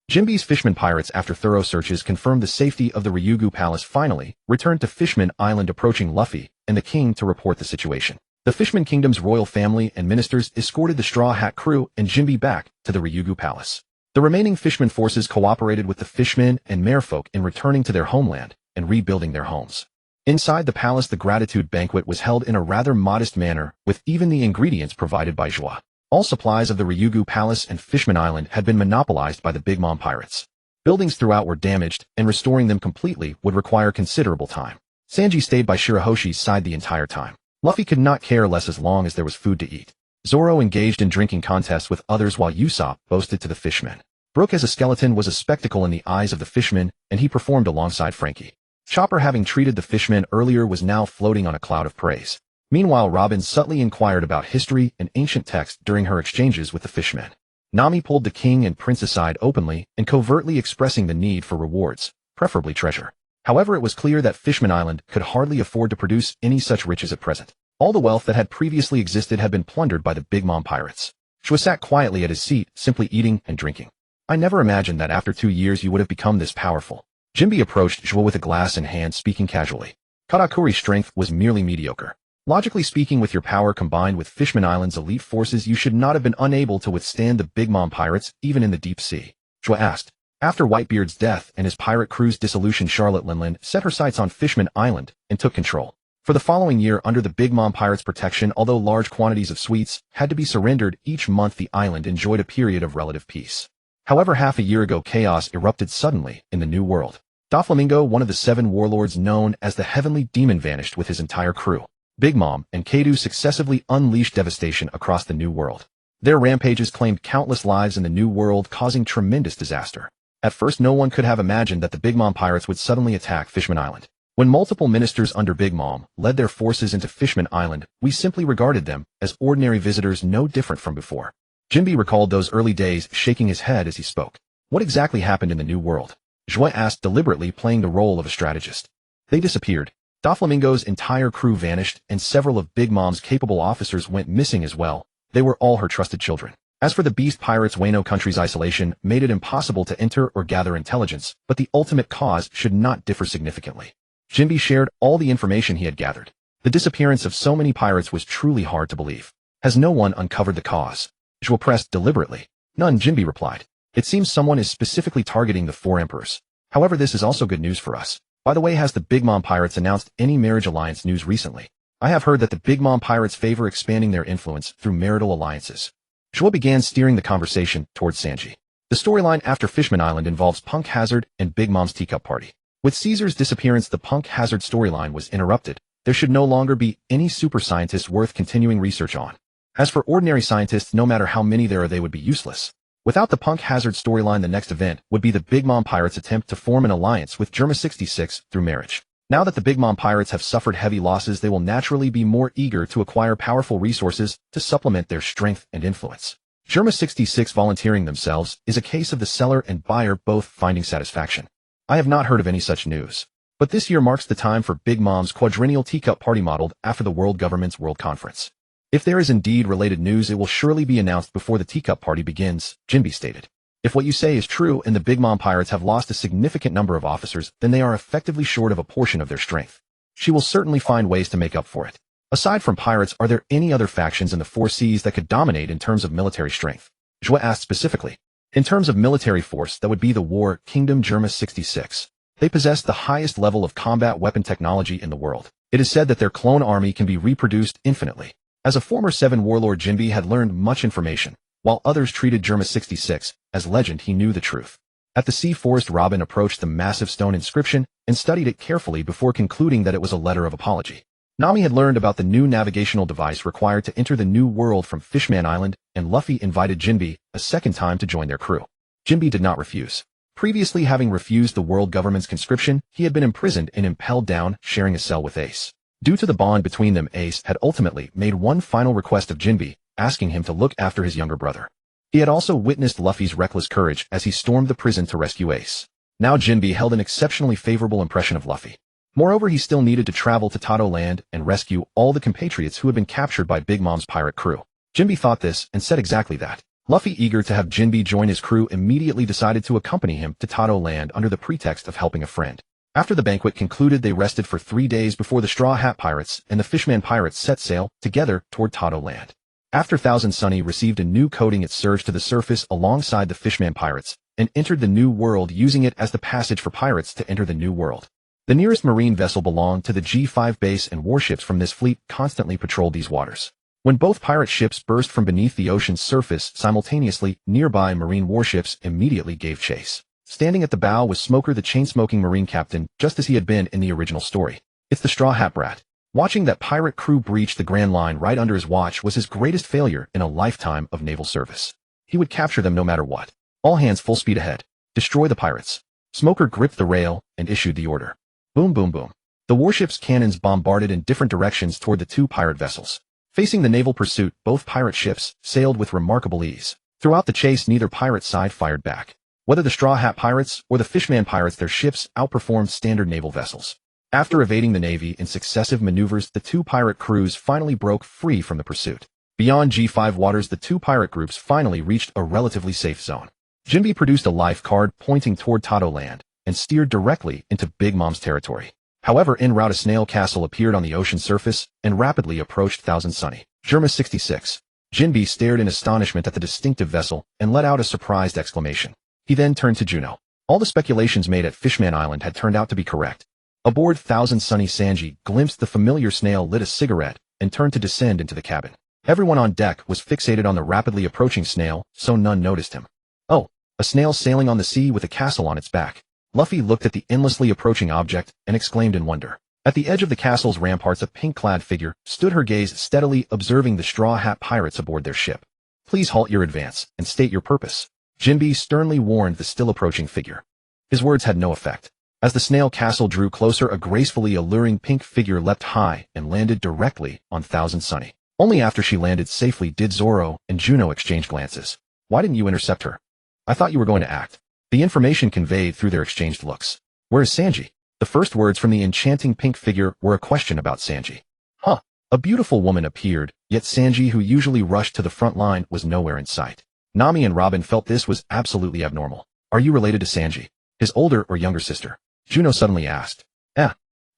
Jinbe's Fishman pirates, after thorough searches, confirmed the safety of the Ryugu Palace, finally returned to Fishman Island, approaching Luffy and the king to report the situation. The Fishman Kingdom's royal family and ministers escorted the Straw Hat crew and Jinbe back to the Ryugu Palace. The remaining Fishman forces cooperated with the Fishmen and Merfolk in returning to their homeland and rebuilding their homes. Inside the palace, the gratitude banquet was held in a rather modest manner, with even the ingredients provided by Zhou. All supplies of the Ryugu Palace and Fishman Island had been monopolized by the Big Mom pirates. Buildings throughout were damaged, and restoring them completely would require considerable time. Sanji stayed by Shirahoshi's side the entire time. Luffy could not care less as long as there was food to eat. Zoro engaged in drinking contests with others while Usopp boasted to the Fishmen. Brook as a skeleton was a spectacle in the eyes of the Fishmen, and he performed alongside Frankie. Chopper, having treated the Fishmen earlier, was now floating on a cloud of praise. Meanwhile, Robin subtly inquired about history and ancient texts during her exchanges with the Fishmen. Nami pulled the king and prince aside openly and covertly expressing the need for rewards, preferably treasure. However, it was clear that Fishman Island could hardly afford to produce any such riches at present. All the wealth that had previously existed had been plundered by the Big Mom pirates. Shua sat quietly at his seat, simply eating and drinking. I never imagined that after 2 years you would have become this powerful. Jinbe approached Shua with a glass in hand, speaking casually. Katakuri's strength was merely mediocre. Logically speaking, with your power combined with Fishman Island's elite forces, you should not have been unable to withstand the Big Mom pirates, even in the deep sea. Shua asked. After Whitebeard's death and his pirate crew's dissolution, Charlotte Linland set her sights on Fishman Island and took control. For the following year, under the Big Mom pirates' protection, although large quantities of sweets had to be surrendered each month, the island enjoyed a period of relative peace. However, half a year ago, chaos erupted suddenly in the New World. Doflamingo, one of the 7 warlords known as the Heavenly Demon, vanished with his entire crew. Big Mom and Kadu successively unleashed devastation across the New World. Their rampages claimed countless lives in the New World, causing tremendous disaster. At first, no one could have imagined that the Big Mom pirates would suddenly attack Fishman Island. When multiple ministers under Big Mom led their forces into Fishman Island, we simply regarded them as ordinary visitors, no different from before. Jinbe recalled those early days, shaking his head as he spoke. What exactly happened in the New World? Joy asked, deliberately playing the role of a strategist. They disappeared. Doflamingo's entire crew vanished, and several of Big Mom's capable officers went missing as well. They were all her trusted children. As for the beast pirates, Wano country's isolation made it impossible to enter or gather intelligence, but the ultimate cause should not differ significantly. Jinbe shared all the information he had gathered. The disappearance of so many pirates was truly hard to believe. Has no one uncovered the cause? Joy pressed deliberately. None, Jinbe replied. It seems someone is specifically targeting the 4 emperors. However, this is also good news for us. By the way, has the Big Mom pirates announced any marriage alliance news recently? I have heard that the Big Mom pirates favor expanding their influence through marital alliances. Joy began steering the conversation towards Sanji. The storyline after Fishman Island involves Punk Hazard and Big Mom's teacup party. With Caesar's disappearance, the Punk Hazard storyline was interrupted. There should no longer be any super scientists worth continuing research on. As for ordinary scientists, no matter how many there are, they would be useless. Without the Punk Hazard storyline, the next event would be the Big Mom pirates' attempt to form an alliance with Germa 66 through marriage. Now that the Big Mom pirates have suffered heavy losses, they will naturally be more eager to acquire powerful resources to supplement their strength and influence. Germa 66 volunteering themselves is a case of the seller and buyer both finding satisfaction. I have not heard of any such news. But this year marks the time for Big Mom's quadrennial teacup party modeled after the world government's World Conference. If there is indeed related news, it will surely be announced before the teacup party begins, Jinbe stated. If what you say is true and the Big Mom pirates have lost a significant number of officers, then they are effectively short of a portion of their strength. She will certainly find ways to make up for it. Aside from pirates, are there any other factions in the 4 seas that could dominate in terms of military strength? Joy asked specifically. In terms of military force, that would be the War Kingdom Germa 66. They possess the highest level of combat weapon technology in the world. It is said that their clone army can be reproduced infinitely. As a former 7 warlord, Jinbe had learned much information. While others treated Germa 66 as legend, he knew the truth. At the Sea Forest, Robin approached the massive stone inscription and studied it carefully before concluding that it was a letter of apology. Nami had learned about the new navigational device required to enter the New World from Fishman Island, and Luffy invited Jinbe a second time to join their crew. Jinbe did not refuse. Previously having refused the world government's conscription, he had been imprisoned and impelled down, sharing a cell with Ace. Due to the bond between them, Ace had ultimately made one final request of Jinbe, asking him to look after his younger brother. He had also witnessed Luffy's reckless courage as he stormed the prison to rescue Ace. Now Jinbe held an exceptionally favorable impression of Luffy. Moreover, he still needed to travel to Tado Land and rescue all the compatriots who had been captured by Big Mom's pirate crew. Jinbe thought this and said exactly that. Luffy, eager to have Jinbe join his crew, immediately decided to accompany him to Tado Land under the pretext of helping a friend. After the banquet concluded, they rested for 3 days before the Straw Hat Pirates and the Fishman Pirates set sail together toward Tado Land. After Thousand Sunny received a new coating, it surged to the surface alongside the Fishman Pirates and entered the New World, using it as the passage for pirates to enter the New World. The nearest marine vessel belonged to the G5 base, and warships from this fleet constantly patrolled these waters. When both pirate ships burst from beneath the ocean's surface simultaneously, nearby marine warships immediately gave chase. Standing at the bow was Smoker, the chain-smoking marine captain, just as he had been in the original story. It's the Straw Hat Brat. Watching that pirate crew breach the Grand Line right under his watch was his greatest failure in a lifetime of naval service. He would capture them no matter what. All hands full speed ahead. Destroy the pirates. Smoker gripped the rail and issued the order. Boom, boom, boom. The warship's cannons bombarded in different directions toward the 2 pirate vessels. Facing the naval pursuit, both pirate ships sailed with remarkable ease. Throughout the chase, neither pirate side fired back. Whether the Straw Hat Pirates or the Fishman Pirates, their ships outperformed standard naval vessels. After evading the Navy in successive maneuvers, the two pirate crews finally broke free from the pursuit. Beyond G5 waters, the two pirate groups finally reached a relatively safe zone. Jinbe produced a life card pointing toward Tato Land and steered directly into Big Mom's territory. However, en route, a snail castle appeared on the ocean surface and rapidly approached Thousand Sunny. Germa 66. Jinbe stared in astonishment at the distinctive vessel and let out a surprised exclamation. He then turned to Juno. All the speculations made at Fishman Island had turned out to be correct. Aboard Thousand Sunny, Sanji glimpsed the familiar snail, lit a cigarette, and turned to descend into the cabin. Everyone on deck was fixated on the rapidly approaching snail, so none noticed him. Oh, a snail sailing on the sea with a castle on its back. Luffy looked at the endlessly approaching object and exclaimed in wonder. At the edge of the castle's ramparts, a pink-clad figure stood, her gaze steadily observing the Straw Hat Pirates aboard their ship. Please halt your advance and state your purpose, Jinbe sternly warned the still-approaching figure. His words had no effect. As the snail castle drew closer, a gracefully alluring pink figure leapt high and landed directly on Thousand Sunny. Only after she landed safely did Zoro and Juno exchange glances. Why didn't you intercept her? I thought you were going to act. The information conveyed through their exchanged looks. Where is Sanji? The first words from the enchanting pink figure were a question about Sanji. Huh. A beautiful woman appeared, yet Sanji, who usually rushed to the front line, was nowhere in sight. Nami and Robin felt this was absolutely abnormal. Are you related to Sanji? His older or younger sister? Juno suddenly asked.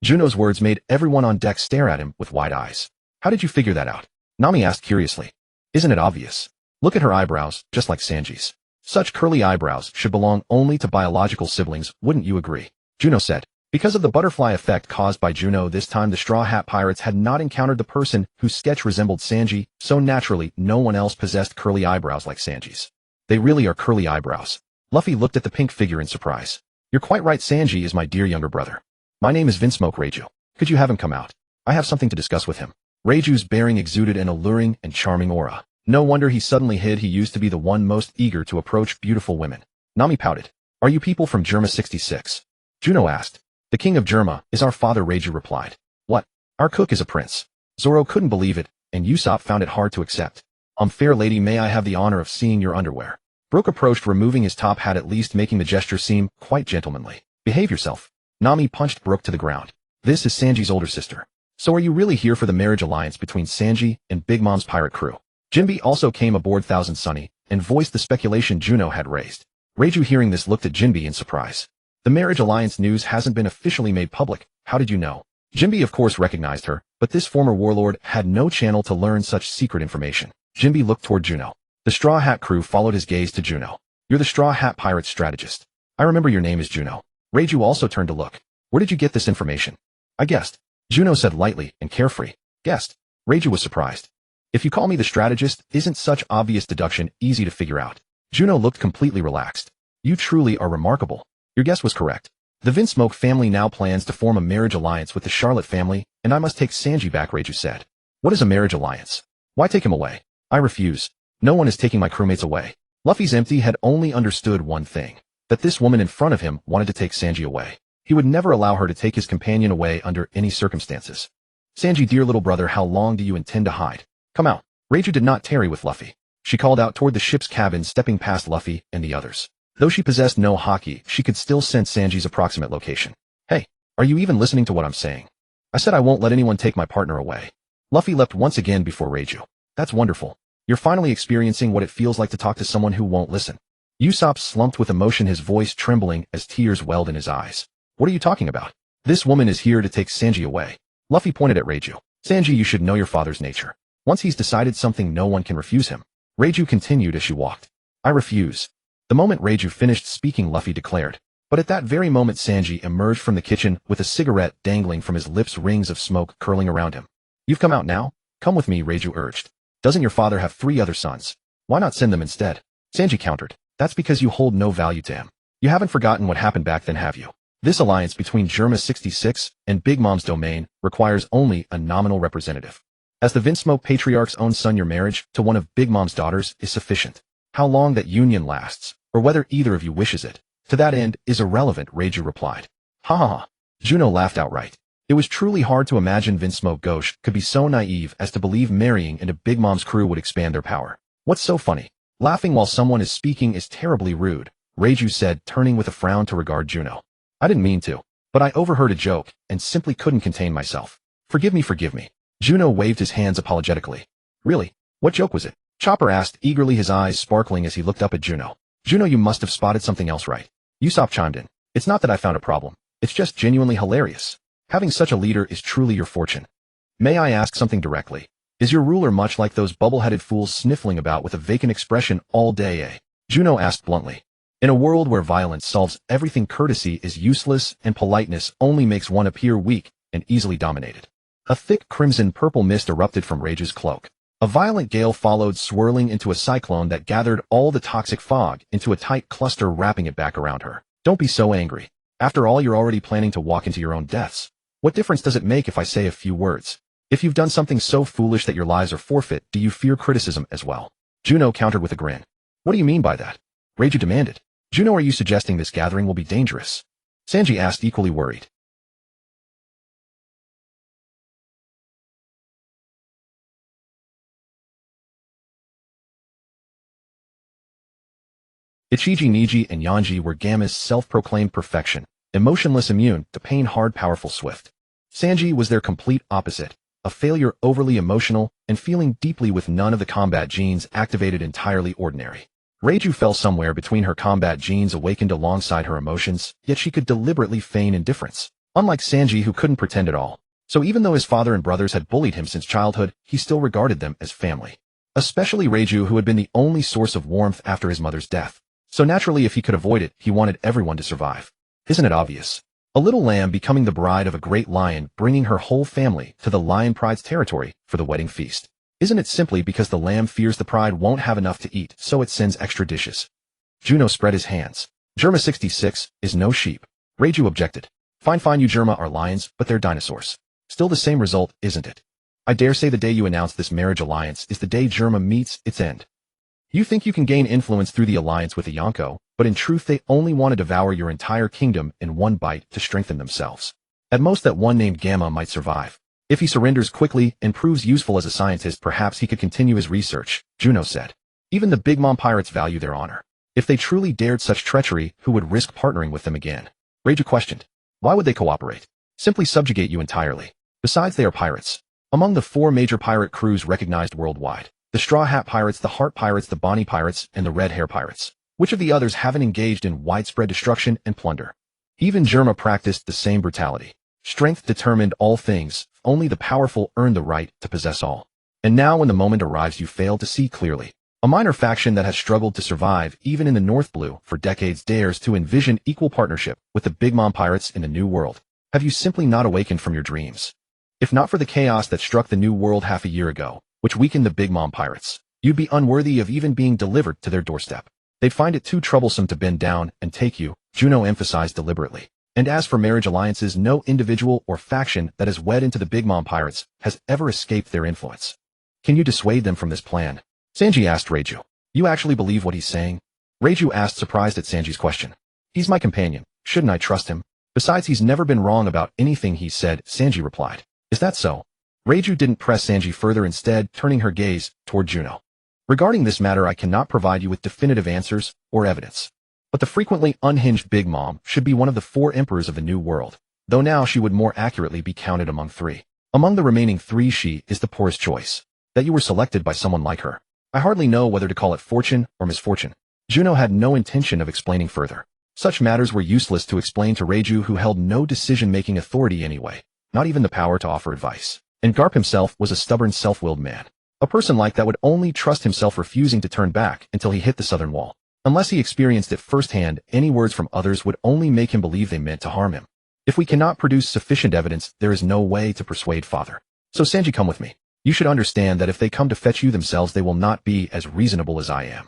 Juno's words made everyone on deck stare at him with wide eyes. How did you figure that out? Nami asked curiously. Isn't it obvious? Look at her eyebrows, just like Sanji's. Such curly eyebrows should belong only to biological siblings, wouldn't you agree? Juno said. Because of the butterfly effect caused by Juno, this time the Straw Hat Pirates had not encountered the person whose sketch resembled Sanji, so naturally no one else possessed curly eyebrows like Sanji's. They really are curly eyebrows. Luffy looked at the pink figure in surprise. You're quite right, Sanji is my dear younger brother. My name is Vinsmoke Reiju. Could you have him come out? I have something to discuss with him. Reiju's bearing exuded an alluring and charming aura. No wonder he suddenly hid. He used to be the one most eager to approach beautiful women. Nami pouted. Are you people from Germa 66? Juno asked. The king of Germa is our father, Reiju replied. What? Our cook is a prince. Zoro couldn't believe it, and Usopp found it hard to accept. Fair lady, may I have the honor of seeing your underwear? Brook approached, removing his top hat, at least making the gesture seem quite gentlemanly. Behave yourself. Nami punched Brook to the ground. This is Sanji's older sister. So are you really here for the marriage alliance between Sanji and Big Mom's pirate crew? Jinbe also came aboard Thousand Sunny and voiced the speculation Juno had raised. Reiju, hearing this, looked at Jinbe in surprise. The marriage alliance news hasn't been officially made public. How did you know? Jinbe of course recognized her, but this former warlord had no channel to learn such secret information. Jinbe looked toward Juno. The Straw Hat crew followed his gaze to Juno. You're the Straw Hat Pirate strategist. I remember your name is Juno. Reiju also turned to look. Where did you get this information? I guessed. Juno said lightly and carefree. Guessed. Reiju was surprised. If you call me the strategist, isn't such obvious deduction easy to figure out? Juno looked completely relaxed. You truly are remarkable. Your guess was correct. The Vinsmoke family now plans to form a marriage alliance with the Charlotte family, and I must take Sanji back, Reiju said. What is a marriage alliance? Why take him away? I refuse. No one is taking my crewmates away. Luffy's empty had only understood one thing, that this woman in front of him wanted to take Sanji away. He would never allow her to take his companion away under any circumstances. Sanji, dear little brother, how long do you intend to hide? Come out. Reiju did not tarry with Luffy. She called out toward the ship's cabin, stepping past Luffy and the others. Though she possessed no haki, she could still sense Sanji's approximate location. Hey, are you even listening to what I'm saying? I said I won't let anyone take my partner away. Luffy leapt once again before Reiju. That's wonderful. You're finally experiencing what it feels like to talk to someone who won't listen. Usopp slumped with emotion, his voice trembling as tears welled in his eyes. What are you talking about? This woman is here to take Sanji away. Luffy pointed at Reiju. Sanji, you should know your father's nature. Once he's decided something, no one can refuse him. Reiju continued as she walked. I refuse. The moment Reiju finished speaking, Luffy declared. But at that very moment, Sanji emerged from the kitchen with a cigarette dangling from his lips, rings of smoke curling around him. You've come out now? Come with me, Reiju urged. Doesn't your father have 3 other sons? Why not send them instead? Sanji countered. That's because you hold no value to him. You haven't forgotten what happened back then, have you? This alliance between Germa 66 and Big Mom's domain requires only a nominal representative. As the Vinsmoke patriarch's own son, your marriage to one of Big Mom's daughters is sufficient. How long that union lasts, or whether either of you wishes it, to that end, is irrelevant, Reiju replied. Ha ha ha. Juno laughed outright. It was truly hard to imagine Vinsmoke Gauche could be so naive as to believe marrying into Big Mom's crew would expand their power. What's so funny? Laughing while someone is speaking is terribly rude, Reiju said, turning with a frown to regard Juno. I didn't mean to, but I overheard a joke and simply couldn't contain myself. Forgive me, forgive me. Juno waved his hands apologetically. Really? What joke was it? Chopper asked eagerly, his eyes sparkling as he looked up at Juno. Juno, you must have spotted something else, right? Usopp chimed in. It's not that I found a problem. It's just genuinely hilarious. Having such a leader is truly your fortune. May I ask something directly? Is your ruler much like those bubble-headed fools sniffling about with a vacant expression all day, eh? Juno asked bluntly. In a world where violence solves everything, courtesy is useless and politeness only makes one appear weak and easily dominated. A thick crimson-purple mist erupted from Reiju's cloak. A violent gale followed, swirling into a cyclone that gathered all the toxic fog into a tight cluster, wrapping it back around her. Don't be so angry. After all, you're already planning to walk into your own deaths. What difference does it make if I say a few words? If you've done something so foolish that your lives are forfeit, do you fear criticism as well? Juno countered with a grin. What do you mean by that? Reiju demanded. Juno, are you suggesting this gathering will be dangerous? Sanji asked, equally worried. Ichiji, Niji, and Yanji were Gamma's self-proclaimed perfection, emotionless, immune to pain, hard, powerful, swift. Sanji was their complete opposite, a failure, overly emotional, and feeling deeply with none of the combat genes activated, entirely ordinary. Reiju fell somewhere between. Her combat genes awakened alongside her emotions, yet she could deliberately feign indifference. Unlike Sanji, who couldn't pretend at all. So even though his father and brothers had bullied him since childhood, he still regarded them as family. Especially Reiju, who had been the only source of warmth after his mother's death. So naturally, if he could avoid it, he wanted everyone to survive. Isn't it obvious? A little lamb becoming the bride of a great lion, bringing her whole family to the lion pride's territory for the wedding feast. Isn't it simply because the lamb fears the pride won't have enough to eat, so it sends extra dishes? Juno spread his hands. Germa 66 is no sheep. Reiju objected. Fine, you Germa are lions, but they're dinosaurs. Still the same result, isn't it? I dare say the day you announce this marriage alliance is the day Germa meets its end. You think you can gain influence through the alliance with the Yonko, but in truth they only want to devour your entire kingdom in one bite to strengthen themselves. At most, that one named Gamma might survive. If he surrenders quickly and proves useful as a scientist, perhaps he could continue his research, Juno said. Even the Big Mom pirates value their honor. If they truly dared such treachery, who would risk partnering with them again? Reiju questioned. Why would they cooperate? Simply subjugate you entirely. Besides, they are pirates. Among the 4 major pirate crews recognized worldwide. The Straw Hat Pirates, the Heart Pirates, the Bonnie Pirates, and the Red Hair Pirates. Which of the others haven't engaged in widespread destruction and plunder? Even Germa practiced the same brutality. Strength determined all things, only the powerful earn the right to possess all. And now when the moment arrives, you fail to see clearly. A minor faction that has struggled to survive even in the North Blue for decades dares to envision equal partnership with the Big Mom Pirates in the New World. Have you simply not awakened from your dreams? If not for the chaos that struck the New World half a year ago, which weakened the Big Mom Pirates, you'd be unworthy of even being delivered to their doorstep. They'd find it too troublesome to bend down and take you, Juno emphasized deliberately. And as for marriage alliances, no individual or faction that is wed into the Big Mom Pirates has ever escaped their influence. Can you dissuade them from this plan? Sanji asked Reiju. You actually believe what he's saying? Reiju asked, surprised at Sanji's question. He's my companion. Shouldn't I trust him? Besides, he's never been wrong about anything he said, Sanji replied. Is that so? Reiju didn't press Sanji further, instead turning her gaze toward Juno. Regarding this matter, I cannot provide you with definitive answers or evidence. But the frequently unhinged Big Mom should be one of the 4 emperors of the New World, though now she would more accurately be counted among 3. Among the remaining 3, she is the poorest choice. That you were selected by someone like her. I hardly know whether to call it fortune or misfortune. Juno had no intention of explaining further. Such matters were useless to explain to Reiju, who held no decision-making authority anyway, not even the power to offer advice. And Garp himself was a stubborn, self-willed man. A person like that would only trust himself, refusing to turn back until he hit the southern wall. Unless he experienced it firsthand, any words from others would only make him believe they meant to harm him. If we cannot produce sufficient evidence, there is no way to persuade father. So Sanji, come with me. You should understand that if they come to fetch you themselves, they will not be as reasonable as I am.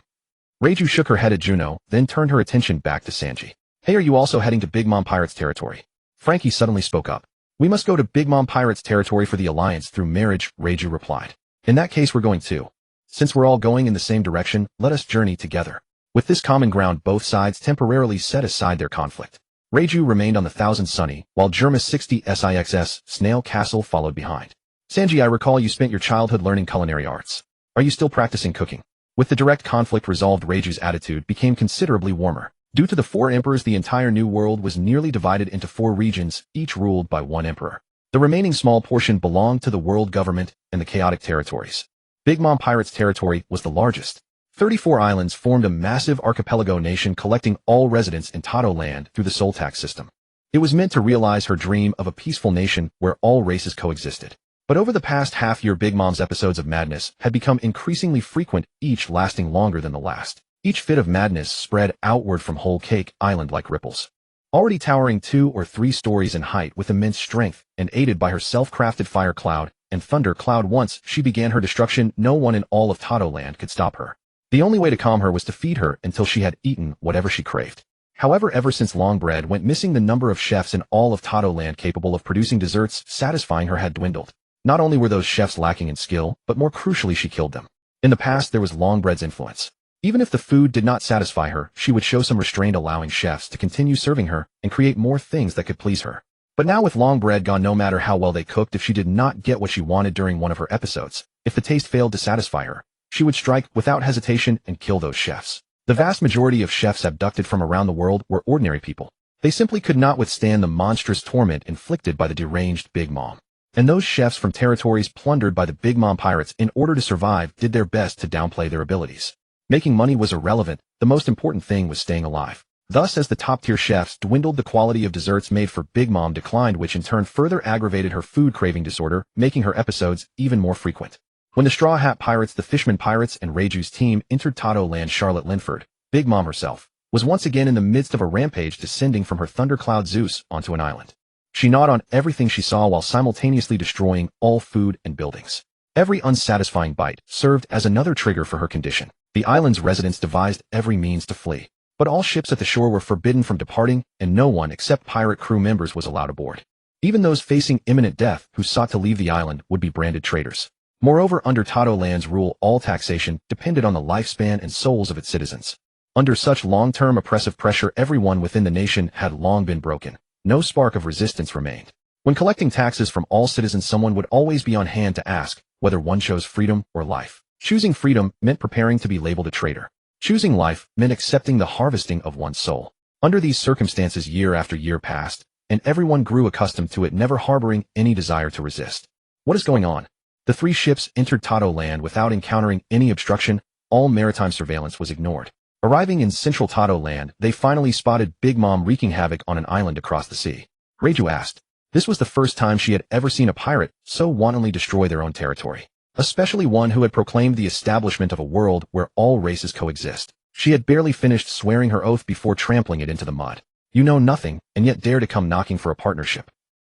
Reiju shook her head at Juno, then turned her attention back to Sanji. Hey, are you also heading to Big Mom Pirates territory? Frankie suddenly spoke up. We must go to Big Mom Pirates territory for the alliance through marriage, Reiju replied. In that case, we're going too. Since we're all going in the same direction, let us journey together. With this common ground, both sides temporarily set aside their conflict. Reiju remained on the Thousand Sunny, while Germa 60 SIXS Snail Castle followed behind. Sanji, I recall you spent your childhood learning culinary arts. Are you still practicing cooking? With the direct conflict resolved, Reiju's attitude became considerably warmer. Due to the 4 emperors, the entire New World was nearly divided into 4 regions, each ruled by 1 emperor. The remaining small portion belonged to the world government and the chaotic territories. Big Mom Pirates' territory was the largest. 34 islands formed a massive archipelago nation, collecting all residents in Tato land through the soul tax system. It was meant to realize her dream of a peaceful nation where all races coexisted. But over the past half-year, Big Mom's episodes of madness had become increasingly frequent, each lasting longer than the last. Each fit of madness spread outward from Whole Cake Island like ripples. Already towering 2 or 3 stories in height with immense strength, and aided by her self-crafted fire cloud and thunder cloud, once she began her destruction, no one in all of Tato land could stop her. The only way to calm her was to feed her until she had eaten whatever she craved. However, ever since Longbread went missing, the number of chefs in all of Tato land capable of producing desserts satisfying her had dwindled. Not only were those chefs lacking in skill, but more crucially, she killed them. In the past, there was Longbread's influence. Even if the food did not satisfy her, she would show some restraint, allowing chefs to continue serving her and create more things that could please her. But now, with Longbread gone, no matter how well they cooked, if she did not get what she wanted during one of her episodes, if the taste failed to satisfy her, she would strike without hesitation and kill those chefs. The vast majority of chefs abducted from around the world were ordinary people. They simply could not withstand the monstrous torment inflicted by the deranged Big Mom. And those chefs from territories plundered by the Big Mom Pirates, in order to survive, did their best to downplay their abilities. Making money was irrelevant. The most important thing was staying alive. Thus, as the top-tier chefs dwindled, the quality of desserts made for Big Mom declined, which in turn further aggravated her food craving disorder, making her episodes even more frequent. When the Straw Hat Pirates, the Fishman Pirates, and Reiju's team entered Tato land, Charlotte Linford, Big Mom herself, was once again in the midst of a rampage, descending from her thundercloud Zeus onto an island. She gnawed on everything she saw while simultaneously destroying all food and buildings. Every unsatisfying bite served as another trigger for her condition. The island's residents devised every means to flee, but all ships at the shore were forbidden from departing, and no one except pirate crew members was allowed aboard. Even those facing imminent death who sought to leave the island would be branded traitors. Moreover, under Tato land's rule, all taxation depended on the lifespan and souls of its citizens. Under such long-term oppressive pressure, everyone within the nation had long been broken. No spark of resistance remained. When collecting taxes from all citizens, someone would always be on hand to ask whether one chose freedom or life. Choosing freedom meant preparing to be labeled a traitor. Choosing life meant accepting the harvesting of one's soul. Under these circumstances, year after year passed, and everyone grew accustomed to it, never harboring any desire to resist. What is going on? The 3 ships entered Tato land without encountering any obstruction. All maritime surveillance was ignored. Arriving in central Tato land, they finally spotted Big Mom wreaking havoc on an island across the sea. Reiju asked. This was the first time she had ever seen a pirate so wantonly destroy their own territory, especially one who had proclaimed the establishment of a world where all races coexist. She had barely finished swearing her oath before trampling it into the mud. You know nothing, and yet dare to come knocking for a partnership.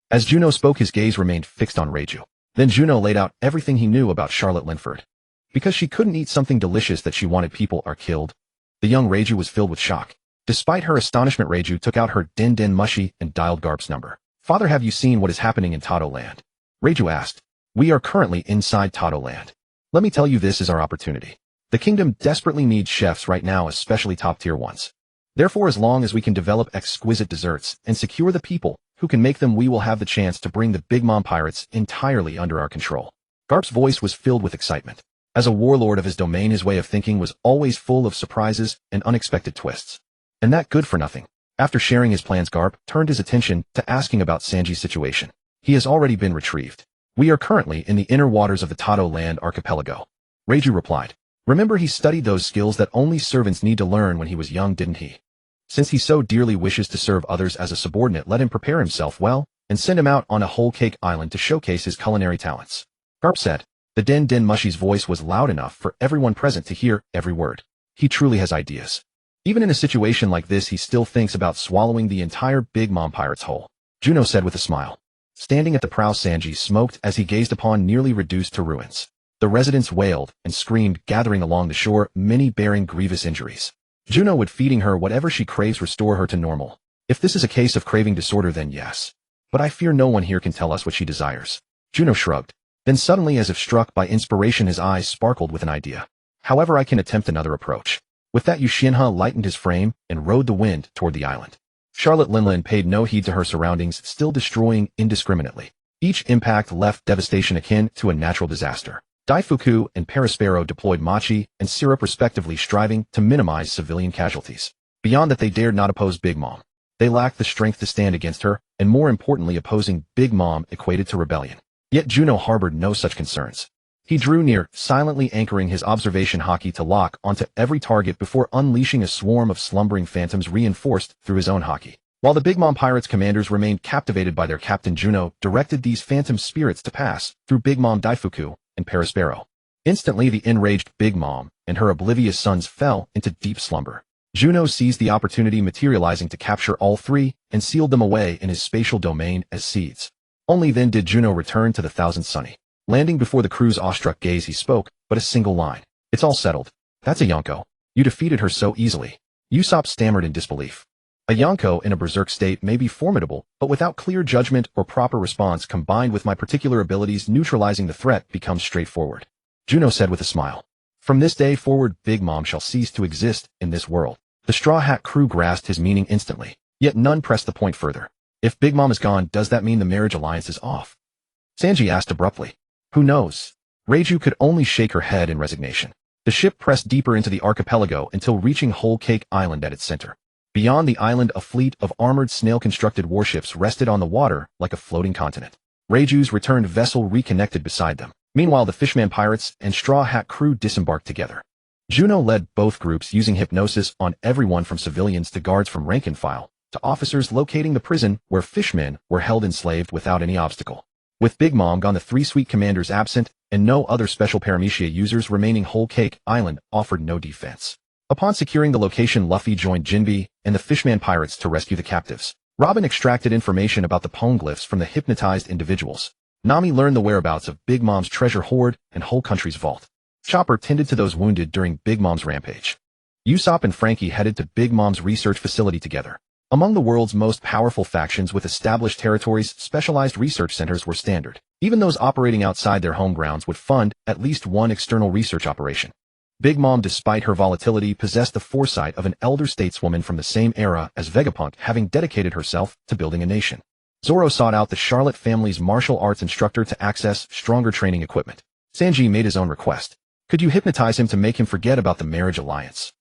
As Juno spoke, his gaze remained fixed on Reiju. Then Juno laid out everything he knew about Charlotte Linford. Because she couldn't eat something delicious that she wanted, people are killed. The young Reiju was filled with shock. Despite her astonishment, Reiju took out her Den Mushi and dialed Garp's number. Father, have you seen what is happening in Tato land? Reiju asked. We are currently inside Tato land. Let me tell you, this is our opportunity. The kingdom desperately needs chefs right now, especially top-tier ones. Therefore, as long as we can develop exquisite desserts and secure the people who can make them, we will have the chance to bring the Big Mom Pirates entirely under our control. Garp's voice was filled with excitement. As a warlord of his domain, his way of thinking was always full of surprises and unexpected twists. And that good for nothing. After sharing his plans, Garp turned his attention to asking about Sanji's situation. He has already been retrieved. We are currently in the inner waters of the Tato land archipelago. Reiju replied. Remember, he studied those skills that only servants need to learn when he was young, didn't he? Since he so dearly wishes to serve others as a subordinate, let him prepare himself well and send him out on a Whole Cake Island to showcase his culinary talents. Garp said. The Den Mushi's voice was loud enough for everyone present to hear every word. He truly has ideas. Even in a situation like this, he still thinks about swallowing the entire Big Mom Pirates whole. Juno said with a smile. Standing at the prow, Sanji smoked as he gazed upon nearly reduced to ruins. The residents wailed and screamed, gathering along the shore, many bearing grievous injuries. Juno would feeding her whatever she craves restore her to normal. If this is a case of craving disorder, then yes. But I fear no one here can tell us what she desires. Juno shrugged. Then suddenly, as if struck by inspiration, his eyes sparkled with an idea. However, I can attempt another approach. With that, Yushinha lightened his frame and rode the wind toward the island. Charlotte Linlin paid no heed to her surroundings, still destroying indiscriminately. Each impact left devastation akin to a natural disaster. Daifuku and Perispero deployed machi and syrup respectively, striving to minimize civilian casualties. Beyond that, they dared not oppose Big Mom. They lacked the strength to stand against her, and more importantly, opposing Big Mom equated to rebellion. Yet Juno harbored no such concerns. He drew near, silently anchoring his observation haki to lock onto every target before unleashing a swarm of slumbering phantoms reinforced through his own haki. While the Big Mom Pirates commanders remained captivated by their captain, Juno directed these phantom spirits to pass through Big Mom Daifuku and Perispero. Instantly, the enraged Big Mom and her oblivious sons fell into deep slumber. Juno seized the opportunity, materializing to capture all three and sealed them away in his spatial domain as seeds. Only then did Juno return to the Thousand Sunny. Landing before the crew's awestruck gaze, he spoke but a single line. "It's all settled. That's a Yonko. You defeated her so easily." Usopp stammered in disbelief. A Yonko in a berserk state may be formidable, but without clear judgment or proper response combined with my particular abilities, neutralizing the threat becomes straightforward. Juno said with a smile. "From this day forward, Big Mom shall cease to exist in this world." The Straw Hat crew grasped his meaning instantly, yet none pressed the point further. "If Big Mom is gone, does that mean the marriage alliance is off?" Sanji asked abruptly. "Who knows?" Reiju could only shake her head in resignation. The ship pressed deeper into the archipelago until reaching Whole Cake Island at its center. Beyond the island, a fleet of armored snail-constructed warships rested on the water like a floating continent. Reiju's returned vessel reconnected beside them. Meanwhile, the Fishman Pirates and Straw Hat crew disembarked together. Juno led both groups, using hypnosis on everyone from civilians to guards from rank and file, to officers, locating the prison where fishmen were held enslaved without any obstacle. With Big Mom gone, the three Sweet Commanders absent, and no other special paramecia users remaining, Whole Cake Island offered no defense. Upon securing the location, Luffy joined Jinbe and the Fishman Pirates to rescue the captives. Robin extracted information about the poneglyphs from the hypnotized individuals. Nami learned the whereabouts of Big Mom's treasure hoard and Whole Country's vault. Chopper tended to those wounded during Big Mom's rampage. Usopp and Frankie headed to Big Mom's research facility together. Among the world's most powerful factions with established territories, specialized research centers were standard. Even those operating outside their home grounds would fund at least one external research operation. Big Mom, despite her volatility, possessed the foresight of an elder stateswoman from the same era as Vegapunk, having dedicated herself to building a nation. Zoro sought out the Charlotte family's martial arts instructor to access stronger training equipment. Sanji made his own request. Could you hypnotize him to make him forget about the marriage alliance?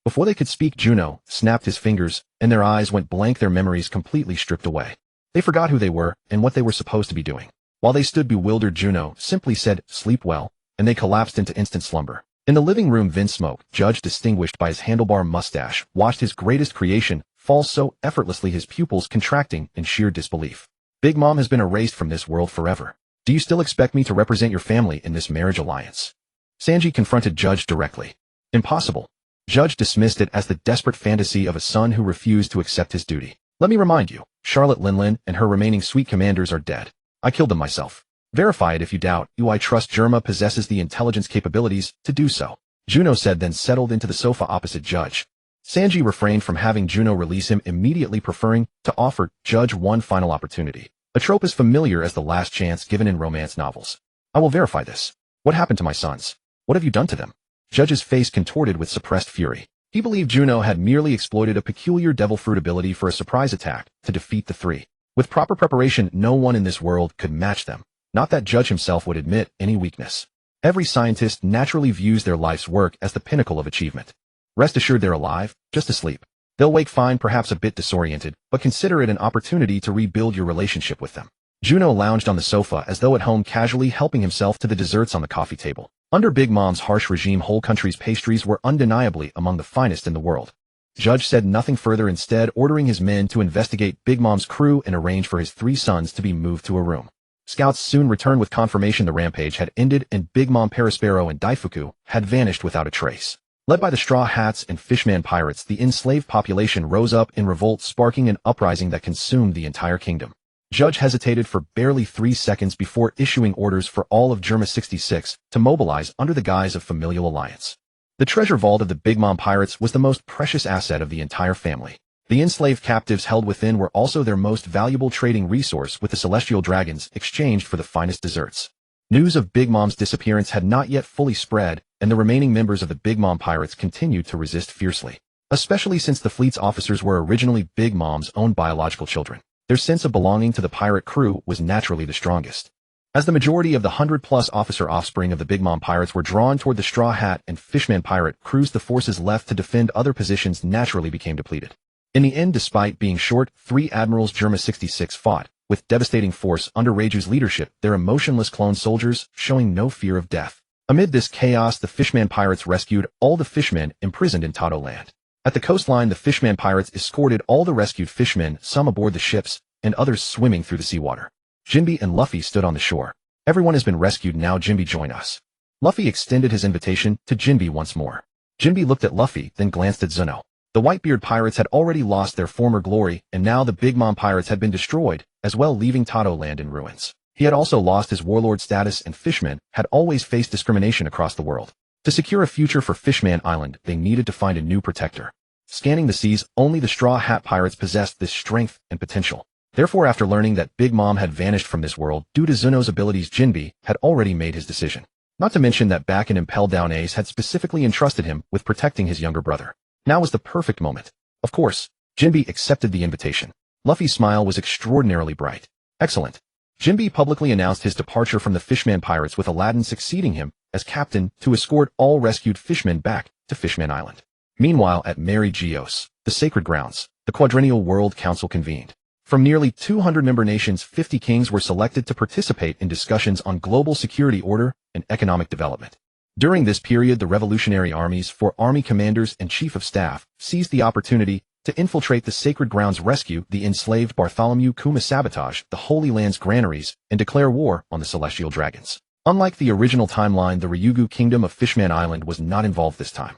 Before they could speak, Juno snapped his fingers, and their eyes went blank, their memories completely stripped away. They forgot who they were and what they were supposed to be doing. While they stood bewildered, Juno simply said, "Sleep well," and they collapsed into instant slumber. In the living room, Vince Smoke, judge distinguished by his handlebar mustache, watched his greatest creation fall so effortlessly, his pupils contracting in sheer disbelief. Big Mom has been erased from this world forever. Do you still expect me to represent your family in this marriage alliance? Sanji confronted Judge directly. Impossible. Judge dismissed it as the desperate fantasy of a son who refused to accept his duty. Let me remind you, Charlotte Linlin and her remaining Sweet Commanders are dead. I killed them myself. Verify it if you doubt. I trust Germa possesses the intelligence capabilities to do so. Juno said, then settled into the sofa opposite Judge. Sanji refrained from having Juno release him immediately, preferring to offer Judge one final opportunity. A trope as familiar as the last chance given in romance novels. I will verify this. What happened to my sons? What have you done to them? Judge's face contorted with suppressed fury. He believed Juno had merely exploited a peculiar devil fruit ability for a surprise attack to defeat the three. With proper preparation, no one in this world could match them. Not that Judge himself would admit any weakness. Every scientist naturally views their life's work as the pinnacle of achievement. Rest assured they're alive, just asleep. They'll wake fine, perhaps a bit disoriented, but consider it an opportunity to rebuild your relationship with them. Juno lounged on the sofa as though at home, casually helping himself to the desserts on the coffee table. Under Big Mom's harsh regime, Whole Country's pastries were undeniably among the finest in the world. Judge said nothing further, instead ordering his men to investigate Big Mom's crew and arrange for his three sons to be moved to a room. Scouts soon returned with confirmation the rampage had ended and Big Mom, Perispero, and Daifuku had vanished without a trace. Led by the Straw Hats and Fishman Pirates, the enslaved population rose up in revolt, sparking an uprising that consumed the entire kingdom. Judge hesitated for barely 3 seconds before issuing orders for all of Germa 66 to mobilize under the guise of familial alliance. The treasure vault of the Big Mom Pirates was the most precious asset of the entire family. The enslaved captives held within were also their most valuable trading resource, with the celestial dragons exchanged for the finest desserts. News of Big Mom's disappearance had not yet fully spread, and the remaining members of the Big Mom Pirates continued to resist fiercely. especially since the fleet's officers were originally Big Mom's own biological children. Their sense of belonging to the pirate crew was naturally the strongest. As the majority of the 100-plus officer offspring of the Big Mom pirates were drawn toward the Straw Hat and Fishman pirate crews, the forces left to defend other positions naturally became depleted. In the end, despite being short, 3 admirals Germa 66 fought, with devastating force under Reju's leadership, their emotionless clone soldiers showing no fear of death. Amid this chaos, the Fishman pirates rescued all the fishmen imprisoned in Tato Land. At the coastline, the Fishman pirates escorted all the rescued fishmen, some aboard the ships, and others swimming through the seawater. Jinbe and Luffy stood on the shore. Everyone has been rescued now, Jinbe, join us. Luffy extended his invitation to Jinbe once more. Jinbe looked at Luffy, then glanced at Juno. The Whitebeard pirates had already lost their former glory, and now the Big Mom pirates had been destroyed, as well, leaving Tato Land in ruins. He had also lost his warlord status, and fishmen had always faced discrimination across the world. To secure a future for Fishman Island, they needed to find a new protector. Scanning the seas, only the Straw Hat pirates possessed this strength and potential. Therefore, after learning that Big Mom had vanished from this world due to Zuno's abilities, Jinbe had already made his decision. Not to mention that back in Impel Down, Ace had specifically entrusted him with protecting his younger brother. Now was the perfect moment. Of course, Jinbe accepted the invitation. Luffy's smile was extraordinarily bright. Excellent. Jinbe publicly announced his departure from the Fishman pirates, with Aladdin succeeding him as captain to escort all rescued fishmen back to Fishman Island. Meanwhile, at Mary Geos, the sacred grounds, the Quadrennial World Council convened. From nearly 200 member nations, 50 kings were selected to participate in discussions on global security, order, and economic development. During this period, the Revolutionary Armies, 4 army commanders and chief of staff, seized the opportunity to infiltrate the sacred grounds, rescue the enslaved Bartholomew Kuma, sabotage the Holy Land's granaries, and declare war on the Celestial Dragons. Unlike the original timeline, the Ryugu Kingdom of Fishman Island was not involved this time.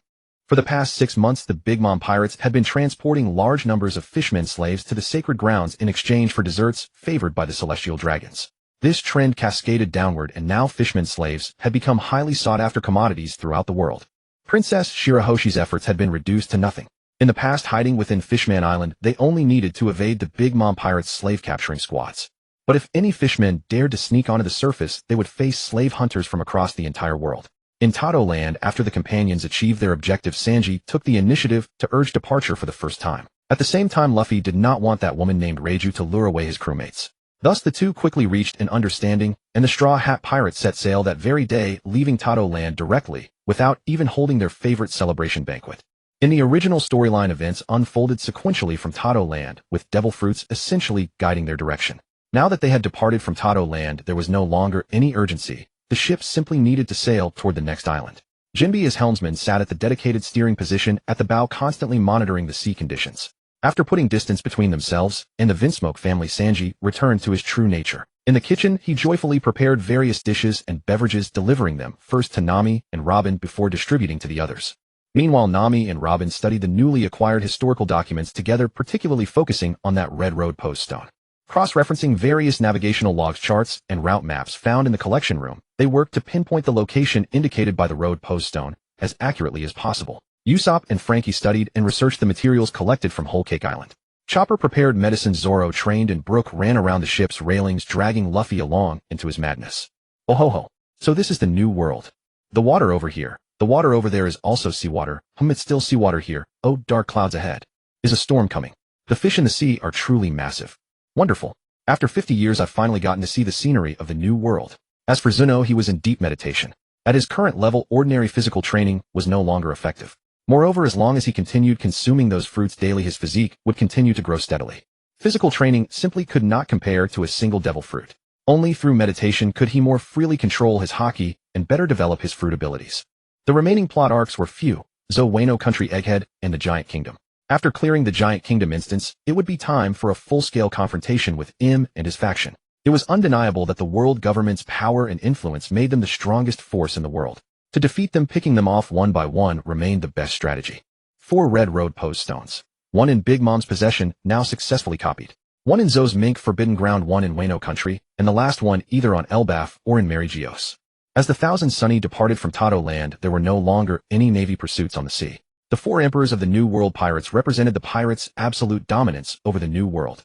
For the past 6 months, the Big Mom pirates had been transporting large numbers of fishmen slaves to the sacred grounds in exchange for desserts favored by the Celestial Dragons. This trend cascaded downward, and now fishmen slaves had become highly sought-after commodities throughout the world. Princess Shirahoshi's efforts had been reduced to nothing. In the past, hiding within Fishman Island, they only needed to evade the Big Mom pirates' slave-capturing squads. But if any fishmen dared to sneak onto the surface, they would face slave hunters from across the entire world. In Tato Land, after the companions achieved their objective, Sanji took the initiative to urge departure for the first time. At the same time, Luffy did not want that woman named Reju to lure away his crewmates. Thus, the two quickly reached an understanding, and the Straw Hat pirates set sail that very day, leaving Tato Land directly, without even holding their favorite celebration banquet. In the original storyline, events unfolded sequentially from Tato Land, with devil fruits essentially guiding their direction. Now that they had departed from Tato Land, there was no longer any urgency. The ships simply needed to sail toward the next island. Jinbe, as helmsman, sat at the dedicated steering position at the bow, constantly monitoring the sea conditions. After putting distance between themselves and the Vinsmoke family, Sanji returned to his true nature. In the kitchen, he joyfully prepared various dishes and beverages, delivering them first to Nami and Robin before distributing to the others. Meanwhile, Nami and Robin studied the newly acquired historical documents together, particularly focusing on that red road post stone. Cross-referencing various navigational logs, charts, and route maps found in the collection room, they worked to pinpoint the location indicated by the road post stone as accurately as possible. Usopp and Frankie studied and researched the materials collected from Whole Cake Island. Chopper prepared medicine, Zoro trained, and Brook ran around the ship's railings, dragging Luffy along into his madness. Oh ho ho. So this is the new world. The water over here. The water over there is also seawater. It's still seawater here. Oh, dark clouds ahead. Is a storm coming? The fish in the sea are truly massive. Wonderful. After 50 years, I've finally gotten to see the scenery of the new world. As for Juno, he was in deep meditation. At his current level, ordinary physical training was no longer effective. Moreover, as long as he continued consuming those fruits daily, his physique would continue to grow steadily. Physical training simply could not compare to a single devil fruit. Only through meditation could he more freely control his haki and better develop his fruit abilities. The remaining plot arcs were few: Wano Country, Egghead, and the Giant Kingdom. After clearing the Giant Kingdom instance, it would be time for a full-scale confrontation with M and his faction. It was undeniable that the world government's power and influence made them the strongest force in the world. To defeat them, picking them off one by one remained the best strategy. 4 red road post stones. 1 in Big Mom's possession, now successfully copied. 1 in Zoe's Mink Forbidden Ground, 1 in Wano Country, and the last one either on Elbaf or in Mary Geos. As the Thousand Sunny departed from Tato Land, there were no longer any navy pursuits on the sea. The 4 emperors of the New World pirates represented the pirates' absolute dominance over the New World.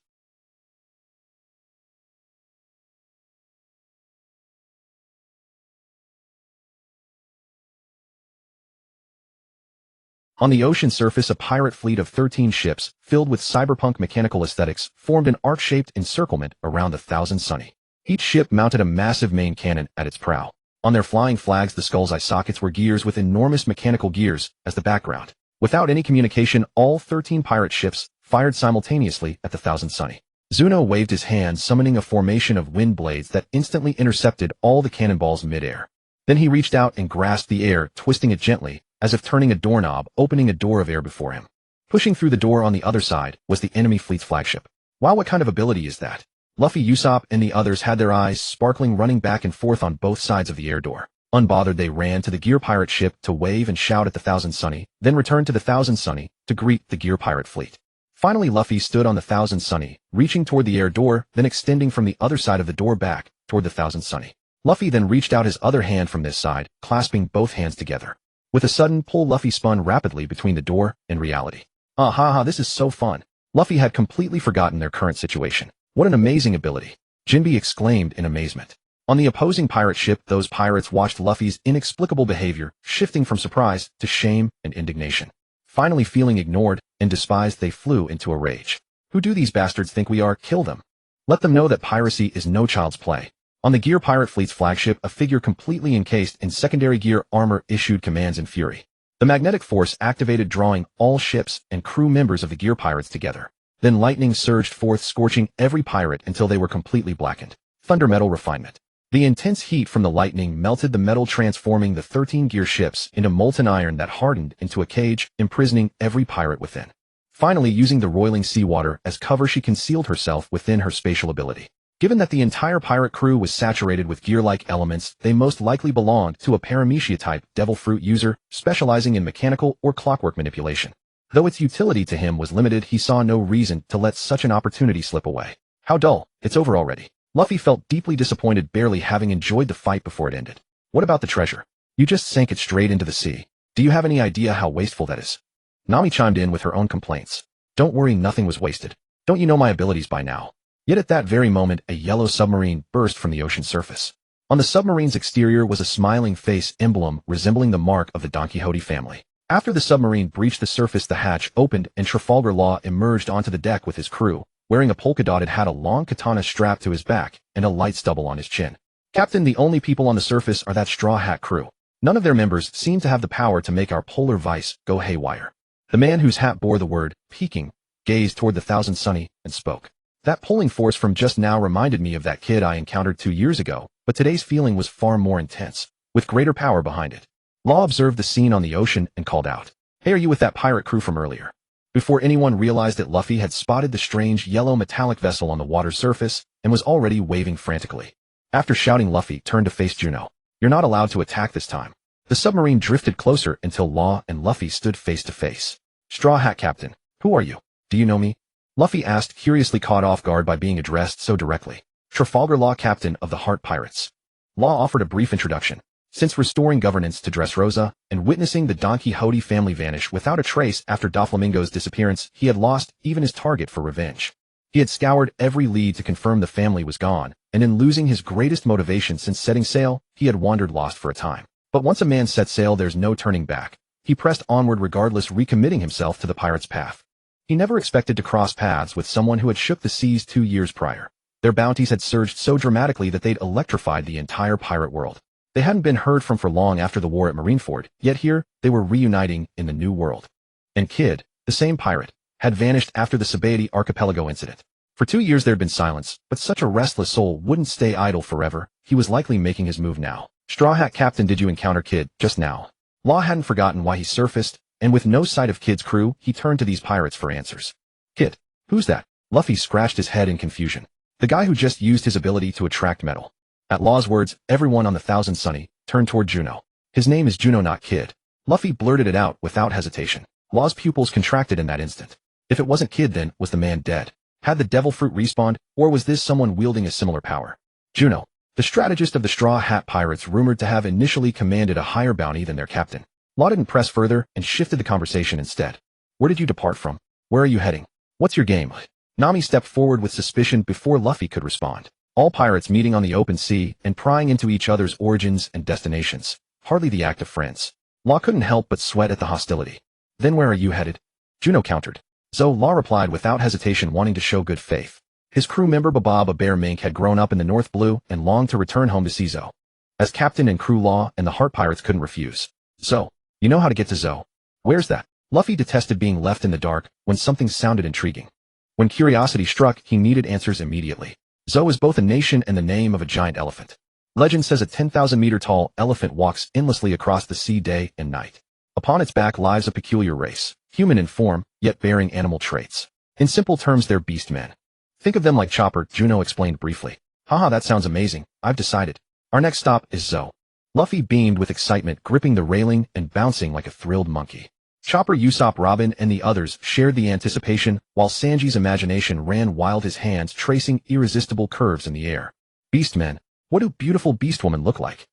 On the ocean surface, a pirate fleet of 13 ships, filled with cyberpunk mechanical aesthetics, formed an arc-shaped encirclement around the Thousand Sunny. Each ship mounted a massive main cannon at its prow. On their flying flags, the skull's eye sockets were gears with enormous mechanical gears as the background. Without any communication, all 13 pirate ships fired simultaneously at the Thousand Sunny. Juno waved his hand, summoning a formation of wind blades that instantly intercepted all the cannonballs mid-air. Then he reached out and grasped the air, twisting it gently, as if turning a doorknob, opening a door of air before him. Pushing through the door on the other side was the enemy fleet's flagship. Wow, what kind of ability is that? Luffy, Usopp, and the others had their eyes sparkling, running back and forth on both sides of the air door. Unbothered, they ran to the gear pirate ship to wave and shout at the Thousand Sunny, then returned to the Thousand Sunny to greet the gear pirate fleet. Finally, Luffy stood on the Thousand Sunny, reaching toward the air door, then extending from the other side of the door back toward the Thousand Sunny. Luffy then reached out his other hand from this side, clasping both hands together. With a sudden pull, Luffy spun rapidly between the door and reality. This is so fun. Luffy had completely forgotten their current situation. What an amazing ability! Jinbe exclaimed in amazement. On the opposing pirate ship, those pirates watched Luffy's inexplicable behavior, shifting from surprise to shame and indignation. Finally, feeling ignored and despised, they flew into a rage. Who do these bastards think we are? Kill them. Let them know that piracy is no child's play. On the gear pirate fleet's flagship, a figure completely encased in secondary gear armor issued commands in fury. The magnetic force activated, drawing all ships and crew members of the gear pirates together. Then lightning surged forth, scorching every pirate until they were completely blackened. Thunder metal refinement. The intense heat from the lightning melted the metal, transforming the 13 gear ships into molten iron that hardened into a cage, imprisoning every pirate within. Finally, using the roiling seawater as cover, she concealed herself within her spatial ability. Given that the entire pirate crew was saturated with gear-like elements, they most likely belonged to a Paramecia-type devil fruit user, specializing in mechanical or clockwork manipulation. Though its utility to him was limited, he saw no reason to let such an opportunity slip away. How dull, it's over already. Luffy felt deeply disappointed, barely having enjoyed the fight before it ended. What about the treasure? You just sank it straight into the sea. Do you have any idea how wasteful that is? Nami chimed in with her own complaints. Don't worry, nothing was wasted. Don't you know my abilities by now? Yet at that very moment, a yellow submarine burst from the ocean surface. On the submarine's exterior was a smiling face emblem resembling the mark of the Don Quixote family. After the submarine breached the surface, the hatch opened and Trafalgar Law emerged onto the deck with his crew, wearing a polka-dotted hat, a long katana strapped to his back, and a light stubble on his chin. Captain, the only people on the surface are that Straw Hat crew. None of their members seem to have the power to make our polar vice go haywire. The man whose hat bore the word Peking gazed toward the Thousand Sunny and spoke. That pulling force from just now reminded me of that kid I encountered 2 years ago, but today's feeling was far more intense, with greater power behind it. Law observed the scene on the ocean and called out, "Hey, are you with that pirate crew from earlier?" Before anyone realized it, Luffy had spotted the strange yellow metallic vessel on the water's surface and was already waving frantically. After shouting, Luffy turned to face Juno. "You're not allowed to attack this time." The submarine drifted closer until Law and Luffy stood face to face. "Straw Hat Captain, who are you? Do you know me?" Luffy asked, curiously caught off guard by being addressed so directly. "Trafalgar Law, Captain of the Heart Pirates." Law offered a brief introduction. Since restoring governance to Dressrosa and witnessing the Don Quixote family vanish without a trace after Doflamingo's disappearance, he had lost even his target for revenge. He had scoured every lead to confirm the family was gone, and in losing his greatest motivation since setting sail, he had wandered lost for a time. But once a man sets sail, there's no turning back. He pressed onward regardless, recommitting himself to the pirate's path. He never expected to cross paths with someone who had shook the seas 2 years prior. Their bounties had surged so dramatically that they'd electrified the entire pirate world. They hadn't been heard from for long after the war at Marineford, yet here, they were reuniting in the new world. And Kid, the same pirate, had vanished after the Sabaody archipelago incident. For 2 years there'd been silence, but such a restless soul wouldn't stay idle forever. He was likely making his move now. "Straw Hat Captain, did you encounter Kid just now?" Law hadn't forgotten why he surfaced, and with no sight of Kid's crew, he turned to these pirates for answers. "Kid? Who's that?" Luffy scratched his head in confusion. "The guy who just used his ability to attract metal." At Law's words, everyone on the Thousand Sunny turned toward Juno. "His name is Juno, not Kid." Luffy blurted it out without hesitation. Law's pupils contracted in that instant. If it wasn't Kid, then was the man dead? Had the devil fruit respawned, or was this someone wielding a similar power? Juno, the strategist of the Straw Hat Pirates, rumored to have initially commanded a higher bounty than their captain. Law didn't press further and shifted the conversation instead. "Where did you depart from? Where are you heading? What's your game?" Nami stepped forward with suspicion before Luffy could respond. All pirates meeting on the open sea and prying into each other's origins and destinations. Hardly the act of friends. Law couldn't help but sweat at the hostility. Then where are you headed? Juno countered. Law replied without hesitation, wanting to show good faith. His crew member Bob, a bear mink, had grown up in the North Blue and longed to return home to see Zoe. As captain and crew, Law and the Heart Pirates couldn't refuse. You know how to get to Zoe. Where's that? Luffy detested being left in the dark when something sounded intriguing. When curiosity struck, he needed answers immediately. Zoe is both a nation and the name of a giant elephant. Legend says a 10,000-meter tall elephant walks endlessly across the sea day and night. Upon its back lies a peculiar race, human in form, yet bearing animal traits. In simple terms, they're beast men. Think of them like Chopper, Juno explained briefly. Haha, that sounds amazing. I've decided. Our next stop is Zoe. Luffy beamed with excitement, gripping the railing and bouncing like a thrilled monkey. Chopper, Usopp, Robin, and the others shared the anticipation, while Sanji's imagination ran wild, his hands tracing irresistible curves in the air. Beastmen, what do beautiful beastwomen look like?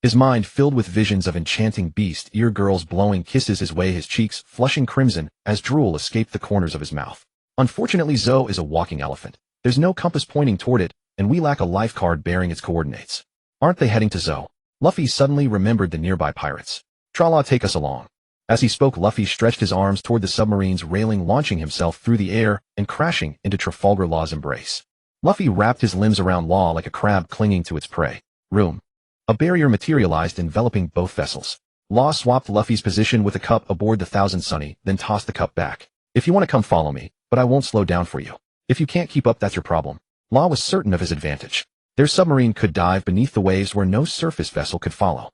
His mind filled with visions of enchanting beast ear girls blowing kisses his way, his cheeks flushing crimson as drool escaped the corners of his mouth. Unfortunately, Zoe is a walking elephant. There's no compass pointing toward it, and we lack a life card bearing its coordinates. Aren't they heading to Zoe? Luffy suddenly remembered the nearby pirates. Trala, take us along. As he spoke, Luffy stretched his arms toward the submarine's railing, launching himself through the air and crashing into Trafalgar Law's embrace. Luffy wrapped his limbs around Law like a crab clinging to its prey. A barrier materialized, enveloping both vessels. Law swapped Luffy's position with a cup aboard the Thousand Sunny, then tossed the cup back. If you want to come, follow me, but I won't slow down for you. If you can't keep up, that's your problem. Law was certain of his advantage. Their submarine could dive beneath the waves where no surface vessel could follow.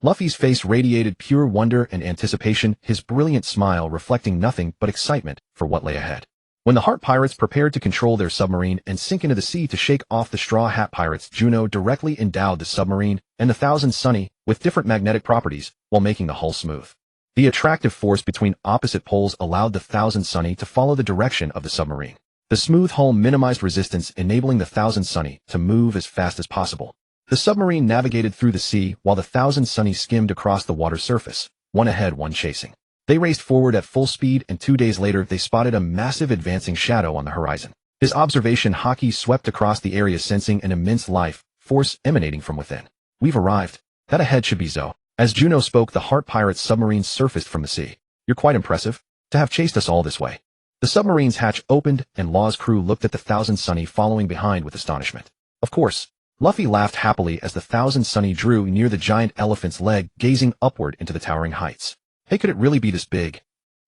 Luffy's face radiated pure wonder and anticipation, his brilliant smile reflecting nothing but excitement for what lay ahead. When the Heart Pirates prepared to control their submarine and sink into the sea to shake off the Straw Hat Pirates, Juno directly endowed the submarine and the Thousand Sunny with different magnetic properties while making the hull smooth. The attractive force between opposite poles allowed the Thousand Sunny to follow the direction of the submarine. The smooth hull minimized resistance, enabling the Thousand Sunny to move as fast as possible. The submarine navigated through the sea while the Thousand Sunny skimmed across the water surface, one ahead, one chasing. They raced forward at full speed, and 2 days later they spotted a massive advancing shadow on the horizon. His observation Haki swept across the area, sensing an immense life force emanating from within. We've arrived. That ahead should be Zoe. As Juno spoke, the Heart Pirates submarine surfaced from the sea. You're quite impressive to have chased us all this way. The submarine's hatch opened, and Law's crew looked at the Thousand Sunny following behind with astonishment. Of course, Luffy laughed happily as the Thousand Sunny drew near the giant elephant's leg, gazing upward into the towering heights. Hey, could it really be this big?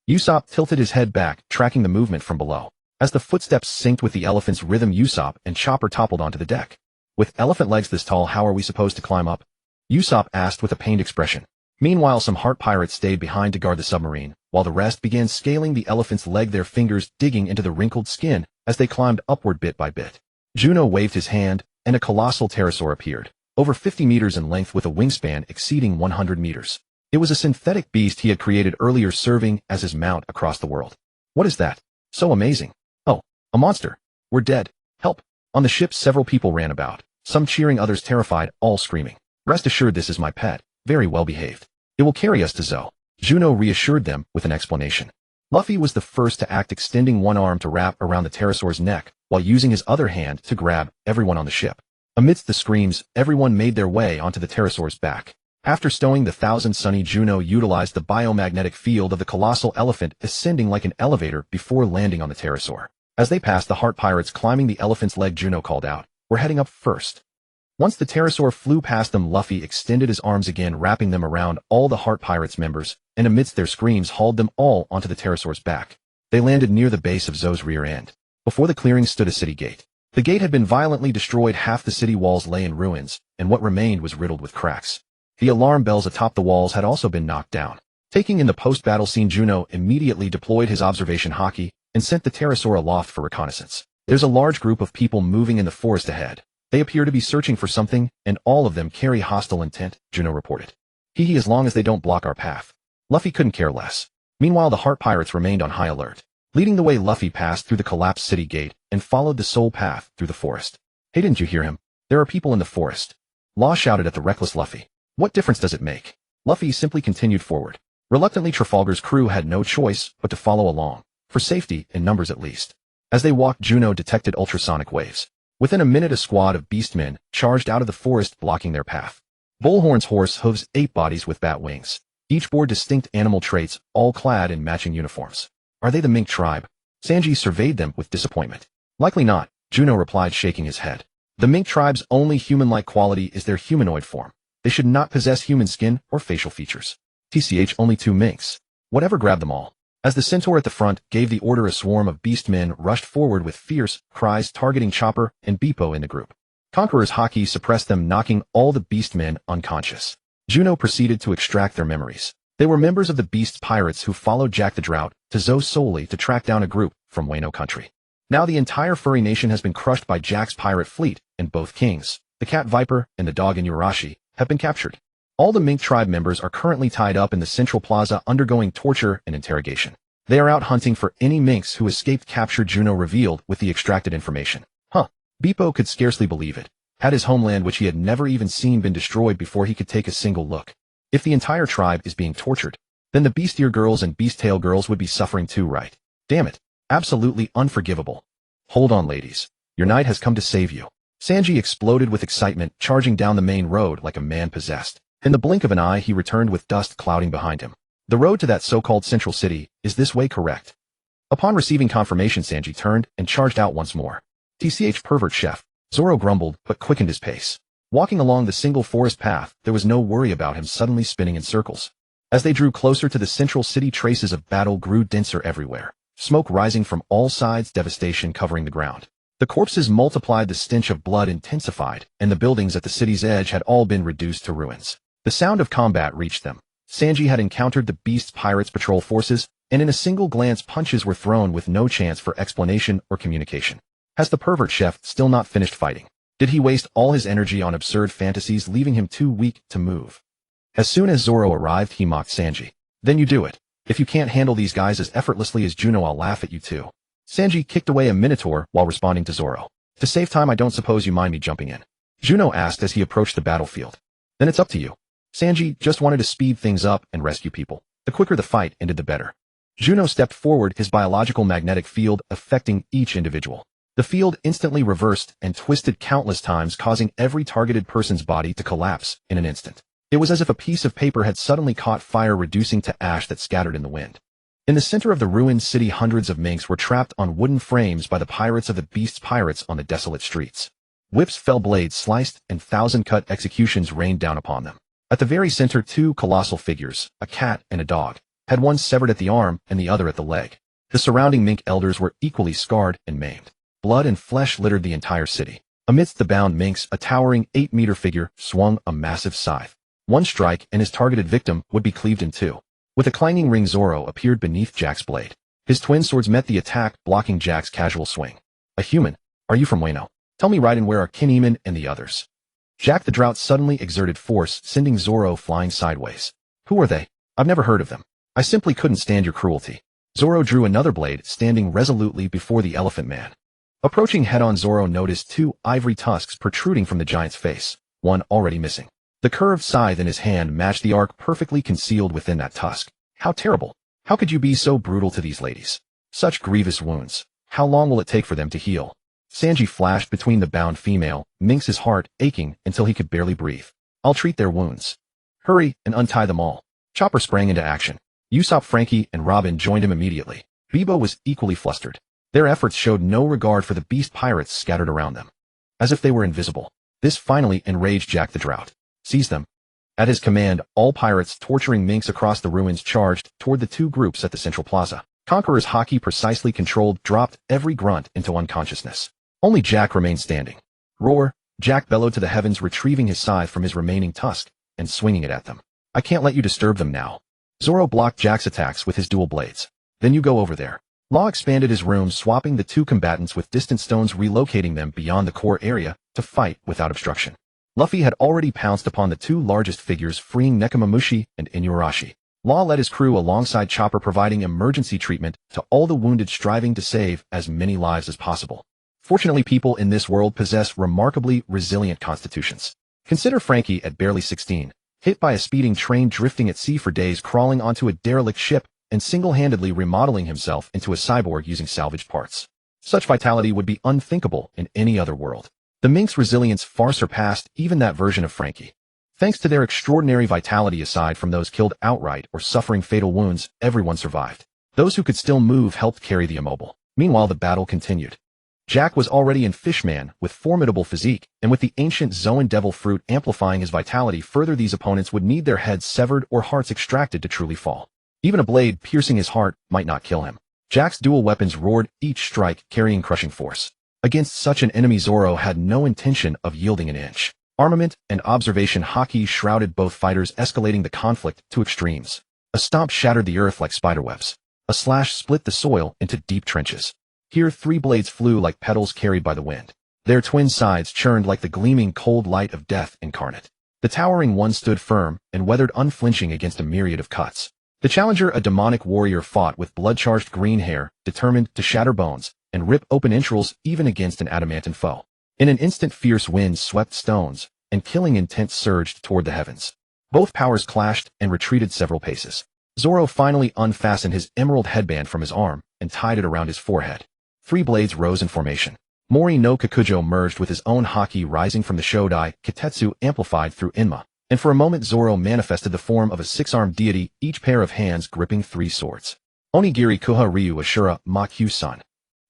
Usopp tilted his head back, tracking the movement from below. As the footsteps synced with the elephant's rhythm, Usopp and Chopper toppled onto the deck. With elephant legs this tall, how are we supposed to climb up? Usopp asked with a pained expression. Meanwhile, some Heart Pirates stayed behind to guard the submarine, while the rest began scaling the elephant's leg, their fingers digging into the wrinkled skin as they climbed upward bit by bit. Juno waved his hand, and a colossal pterosaur appeared, over 50 meters in length with a wingspan exceeding 100 meters. It was a synthetic beast he had created earlier, serving as his mount across the world. What is that? So amazing. Oh, a monster. We're dead. Help. On the ship, several people ran about, some cheering, others terrified, all screaming. Rest assured, this is my pet, very well behaved. It will carry us to Zoe. Juno reassured them with an explanation. Luffy was the first to act, extending one arm to wrap around the pterosaur's neck, while using his other hand to grab everyone on the ship. Amidst the screams, everyone made their way onto the pterosaur's back. After stowing the Thousand Sunny, Juno utilized the biomagnetic field of the colossal elephant, ascending like an elevator before landing on the pterosaur. As they passed the Heart Pirates climbing the elephant's leg, Juno called out, "We're heading up first." Once the pterosaur flew past them, Luffy extended his arms again, wrapping them around all the Heart Pirates members, and amidst their screams hauled them all onto the pterosaur's back. They landed near the base of Zoe's rear end. Before the clearing stood a city gate. The gate had been violently destroyed, half the city walls lay in ruins, and what remained was riddled with cracks. The alarm bells atop the walls had also been knocked down. Taking in the post-battle scene, Juno immediately deployed his observation Haki and sent the pterosaur aloft for reconnaissance. There's a large group of people moving in the forest ahead. They appear to be searching for something, and all of them carry hostile intent, Juno reported. Hee as long as they don't block our path. Luffy couldn't care less. Meanwhile, the Heart Pirates remained on high alert. Leading the way, Luffy passed through the collapsed city gate and followed the soul path through the forest. Hey, didn't you hear him? There are people in the forest. Law shouted at the reckless Luffy. What difference does it make? Luffy simply continued forward. Reluctantly, Trafalgar's crew had no choice but to follow along, for safety in numbers at least. As they walked, Juno detected ultrasonic waves. Within a minute, a squad of beastmen charged out of the forest, blocking their path. Bullhorn's horse hooves, 8 bodies with bat wings. Each bore distinct animal traits, all clad in matching uniforms. Are they the mink tribe? Sanji surveyed them with disappointment. Likely not, Juno replied, shaking his head. The mink tribe's only human-like quality is their humanoid form. They should not possess human skin or facial features. TCH, only 2 minks. Whatever grabbed them all. As the centaur at the front gave the order, a swarm of beast men rushed forward with fierce cries targeting Chopper and Beppo in the group. Conqueror's haki suppressed them, knocking all the beast men unconscious. Juno proceeded to extract their memories. They were members of the beast pirates who followed Jack the Drought to Zou solely to track down a group from Wano country. Now the entire furry nation has been crushed by Jack's pirate fleet, and both kings, the cat Viper and the dog Inuarashi, have been captured. All the mink tribe members are currently tied up in the central plaza undergoing torture and interrogation. They are out hunting for any minks who escaped capture, Juno revealed with the extracted information. Beppo could scarcely believe it. Had his homeland, which he had never even seen, been destroyed before he could take a single look? If the entire tribe is being tortured, then the Beast Ear girls and Beast Tail girls would be suffering too, right? Damn it. Absolutely unforgivable. Hold on, ladies. Your knight has come to save you. Sanji exploded with excitement, charging down the main road like a man possessed. In the blink of an eye, he returned with dust clouding behind him. The road to that so-called central city is this way, correct? Upon receiving confirmation, Sanji turned and charged out once more. TCH, pervert chef. Zoro grumbled, but quickened his pace. Walking along the single forest path, there was no worry about him suddenly spinning in circles. As they drew closer to the central city, traces of battle grew denser everywhere. Smoke rising from all sides, devastation covering the ground. The corpses multiplied, the stench of blood intensified, and the buildings at the city's edge had all been reduced to ruins. The sound of combat reached them. Sanji had encountered the Beast Pirates patrol forces, and in a single glance punches were thrown with no chance for explanation or communication. Has the pervert chef still not finished fighting? Did he waste all his energy on absurd fantasies, leaving him too weak to move? As soon as Zoro arrived, he mocked Sanji. Then you do it. If you can't handle these guys as effortlessly as Juno, I'll laugh at you too. Sanji kicked away a minotaur while responding to Zoro. To save time, I don't suppose you mind me jumping in? Juno asked as he approached the battlefield. Then it's up to you. Sanji just wanted to speed things up and rescue people. The quicker the fight ended, the better. Juno stepped forward, his biological magnetic field affecting each individual. The field instantly reversed and twisted countless times, causing every targeted person's body to collapse in an instant. It was as if a piece of paper had suddenly caught fire, reducing to ash that scattered in the wind. In the center of the ruined city, hundreds of minks were trapped on wooden frames by the pirates of the Beast's pirates on the desolate streets. Whips fell, blades sliced, and thousand-cut executions rained down upon them. At the very center, 2 colossal figures, a cat and a dog, had one severed at the arm and the other at the leg. The surrounding mink elders were equally scarred and maimed. Blood and flesh littered the entire city. Amidst the bound minks, a towering 8-meter figure swung a massive scythe. One strike and his targeted victim would be cleaved in 2. With a clanging ring, Zoro appeared beneath Jack's blade. His twin swords met the attack, blocking Jack's casual swing. A human? Are you from Wano? Tell me right, and where are Kinemon and the others? Jack the Drought suddenly exerted force, sending Zoro flying sideways. Who are they? I've never heard of them. I simply couldn't stand your cruelty. Zoro drew another blade, standing resolutely before the elephant man. Approaching head-on, Zoro noticed 2 ivory tusks protruding from the giant's face, one already missing. The curved scythe in his hand matched the arc perfectly concealed within that tusk. How terrible! How could you be so brutal to these ladies? Such grievous wounds. How long will it take for them to heal? Sanji flashed between the bound female minks, his heart aching until he could barely breathe. I'll treat their wounds. Hurry and untie them all. Chopper sprang into action. Usopp, Frankie, and Robin joined him immediately. Bebo was equally flustered. Their efforts showed no regard for the beast pirates scattered around them. As if they were invisible. This finally enraged Jack the Drought. Seize them. At his command, all pirates torturing minks across the ruins charged toward the 2 groups at the central plaza. Conqueror's haki, precisely controlled, dropped every grunt into unconsciousness. Only Jack remained standing. Roar! Jack bellowed to the heavens, retrieving his scythe from his remaining tusk and swinging it at them. I can't let you disturb them now. Zoro blocked Jack's attacks with his dual blades. Then you go over there. Law expanded his room, swapping the 2 combatants with distant stones, relocating them beyond the core area to fight without obstruction. Luffy had already pounced upon the 2 largest figures, freeing Nekomamushi and Inuarashi. Law led his crew alongside Chopper, providing emergency treatment to all the wounded, striving to save as many lives as possible. Fortunately, people in this world possess remarkably resilient constitutions. Consider Frankie at barely 16, hit by a speeding train, drifting at sea for days, crawling onto a derelict ship, and single-handedly remodeling himself into a cyborg using salvaged parts. Such vitality would be unthinkable in any other world. The mink's resilience far surpassed even that version of Frankie. Thanks to their extraordinary vitality, aside from those killed outright or suffering fatal wounds, everyone survived. Those who could still move helped carry the immobile. Meanwhile, the battle continued. Jack was already in Fishman with formidable physique, and with the ancient Zoan devil fruit amplifying his vitality further, these opponents would need their heads severed or hearts extracted to truly fall. Even a blade piercing his heart might not kill him. Jack's dual weapons roared, each strike carrying crushing force. Against such an enemy, Zoro had no intention of yielding an inch. Armament and observation haki shrouded both fighters, escalating the conflict to extremes. A stomp shattered the earth like spiderwebs. A slash split the soil into deep trenches. Here 3 blades flew like petals carried by the wind. Their twin sides churned like the gleaming cold light of death incarnate. The towering one stood firm and weathered unflinching against a myriad of cuts. The challenger, a demonic warrior, fought with blood-charged green hair, determined to shatter bones and rip open entrails even against an adamantine foe. In an instant, fierce winds swept stones, and killing intent surged toward the heavens. Both powers clashed and retreated several paces. Zoro finally unfastened his emerald headband from his arm and tied it around his forehead. 3 blades rose in formation. Mori no Kakujo merged with his own haki rising from the Shodai, Kitetsu amplified through Inma, and for a moment Zoro manifested the form of a 6-armed deity, each pair of hands gripping 3 swords. Onigiri Kuha Ryu Ashura Makyu-san.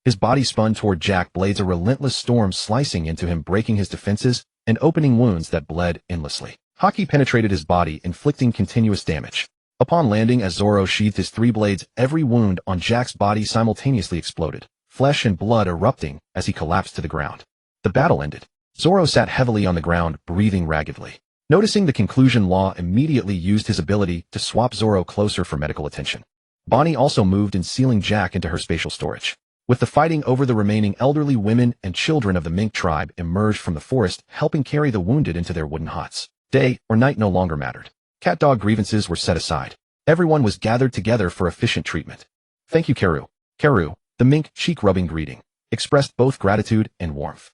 His body spun toward Jack, blades a relentless storm slicing into him, breaking his defenses and opening wounds that bled endlessly. Haki penetrated his body, inflicting continuous damage. Upon landing, as Zoro sheathed his 3 blades, every wound on Jack's body simultaneously exploded, flesh and blood erupting as he collapsed to the ground. The battle ended. Zoro sat heavily on the ground, breathing raggedly. Noticing the conclusion, Law immediately used his ability to swap Zoro closer for medical attention. Bonnie also moved in, sealing Jack into her spatial storage. With the fighting over, the remaining elderly women and children of the mink tribe emerged from the forest, helping carry the wounded into their wooden huts. Day or night no longer mattered. Cat-dog grievances were set aside. Everyone was gathered together for efficient treatment. Thank you, Karu. Karu, the mink, cheek-rubbing greeting, expressed both gratitude and warmth.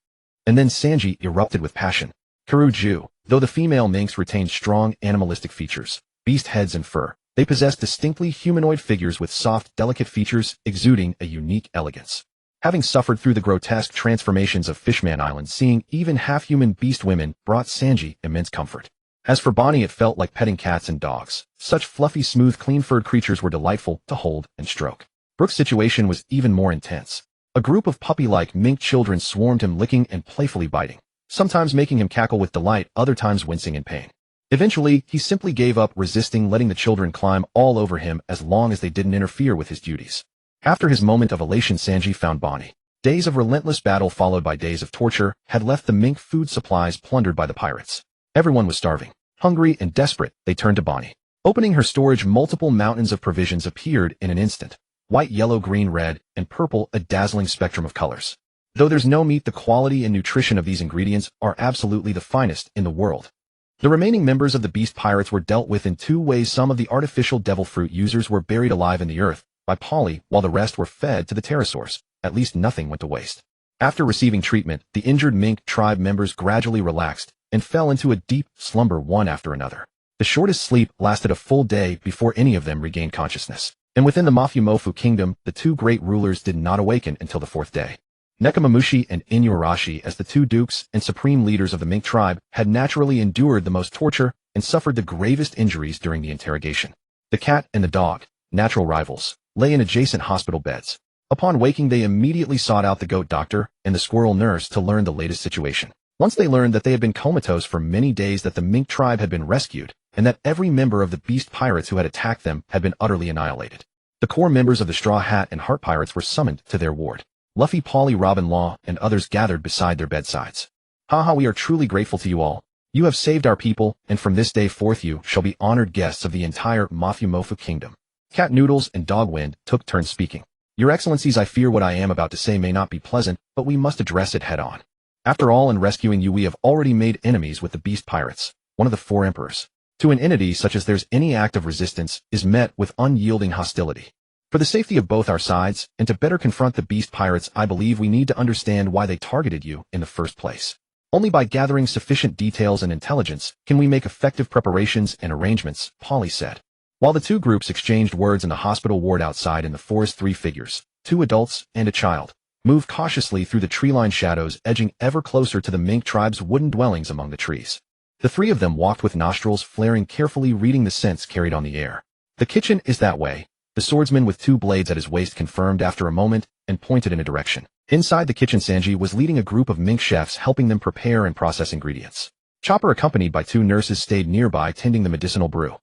And then Sanji erupted with passion. Karu-ju, though the female minks retained strong animalistic features, beast heads and fur, they possessed distinctly humanoid figures with soft, delicate features exuding a unique elegance. Having suffered through the grotesque transformations of Fishman Island, seeing even half-human beast women brought Sanji immense comfort. As for Bonnie, it felt like petting cats and dogs. Such fluffy, smooth, clean-furred creatures were delightful to hold and stroke. Brooke's situation was even more intense. A group of puppy-like mink children swarmed him, licking and playfully biting, sometimes making him cackle with delight, other times wincing in pain. Eventually, he simply gave up resisting, letting the children climb all over him as long as they didn't interfere with his duties. After his moment of elation, Sanji found Bonnie. Days of relentless battle followed by days of torture had left the mink food supplies plundered by the pirates. Everyone was starving. Hungry and desperate, they turned to Bonnie. Opening her storage, multiple mountains of provisions appeared in an instant. White, yellow, green, red, and purple, a dazzling spectrum of colors. Though there's no meat, the quality and nutrition of these ingredients are absolutely the finest in the world. The remaining members of the beast pirates were dealt with in 2 ways. Some of the artificial devil fruit users were buried alive in the earth by Polly, while the rest were fed to the pterosaurs. At least nothing went to waste. After receiving treatment, the injured mink tribe members gradually relaxed and fell into a deep slumber one after another. The shortest sleep lasted a full day before any of them regained consciousness. And within the Mafumofu kingdom, the 2 great rulers did not awaken until the 4th day. Nekomamushi and Inuarashi, as the 2 dukes and supreme leaders of the mink tribe, had naturally endured the most torture and suffered the gravest injuries during the interrogation. The cat and the dog, natural rivals, lay in adjacent hospital beds. Upon waking, they immediately sought out the goat doctor and the squirrel nurse to learn the latest situation. Once they learned that they had been comatose for many days, that the mink tribe had been rescued, and that every member of the beast pirates who had attacked them had been utterly annihilated. The core members of the Straw Hat and Heart Pirates were summoned to their ward. Luffy, Polly, Robin, Law, and others gathered beside their bedsides. Haha, we are truly grateful to you all. You have saved our people, and from this day forth you shall be honored guests of the entire Mafumofu kingdom. Cat Noodles and Dogwind took turns speaking. Your Excellencies, I fear what I am about to say may not be pleasant, but we must address it head on. After all, in rescuing you, we have already made enemies with the beast pirates, one of the 4 emperors. To an entity such as theirs, any act of resistance is met with unyielding hostility. For the safety of both our sides, and to better confront the beast pirates, I believe we need to understand why they targeted you in the first place. Only by gathering sufficient details and intelligence can we make effective preparations and arrangements, Polly said. While the 2 groups exchanged words in the hospital ward outside in the forest, 3 figures, 2 adults and a child, moved cautiously through the tree-lined shadows, edging ever closer to the mink tribe's wooden dwellings among the trees. The three of them walked with nostrils flaring, carefully reading the scents carried on the air. The kitchen is that way, the swordsman with two blades at his waist confirmed after a moment and pointed in a direction. Inside the kitchen, Sanji was leading a group of mink chefs, helping them prepare and process ingredients. Chopper, accompanied by two nurses, stayed nearby tending the medicinal brew.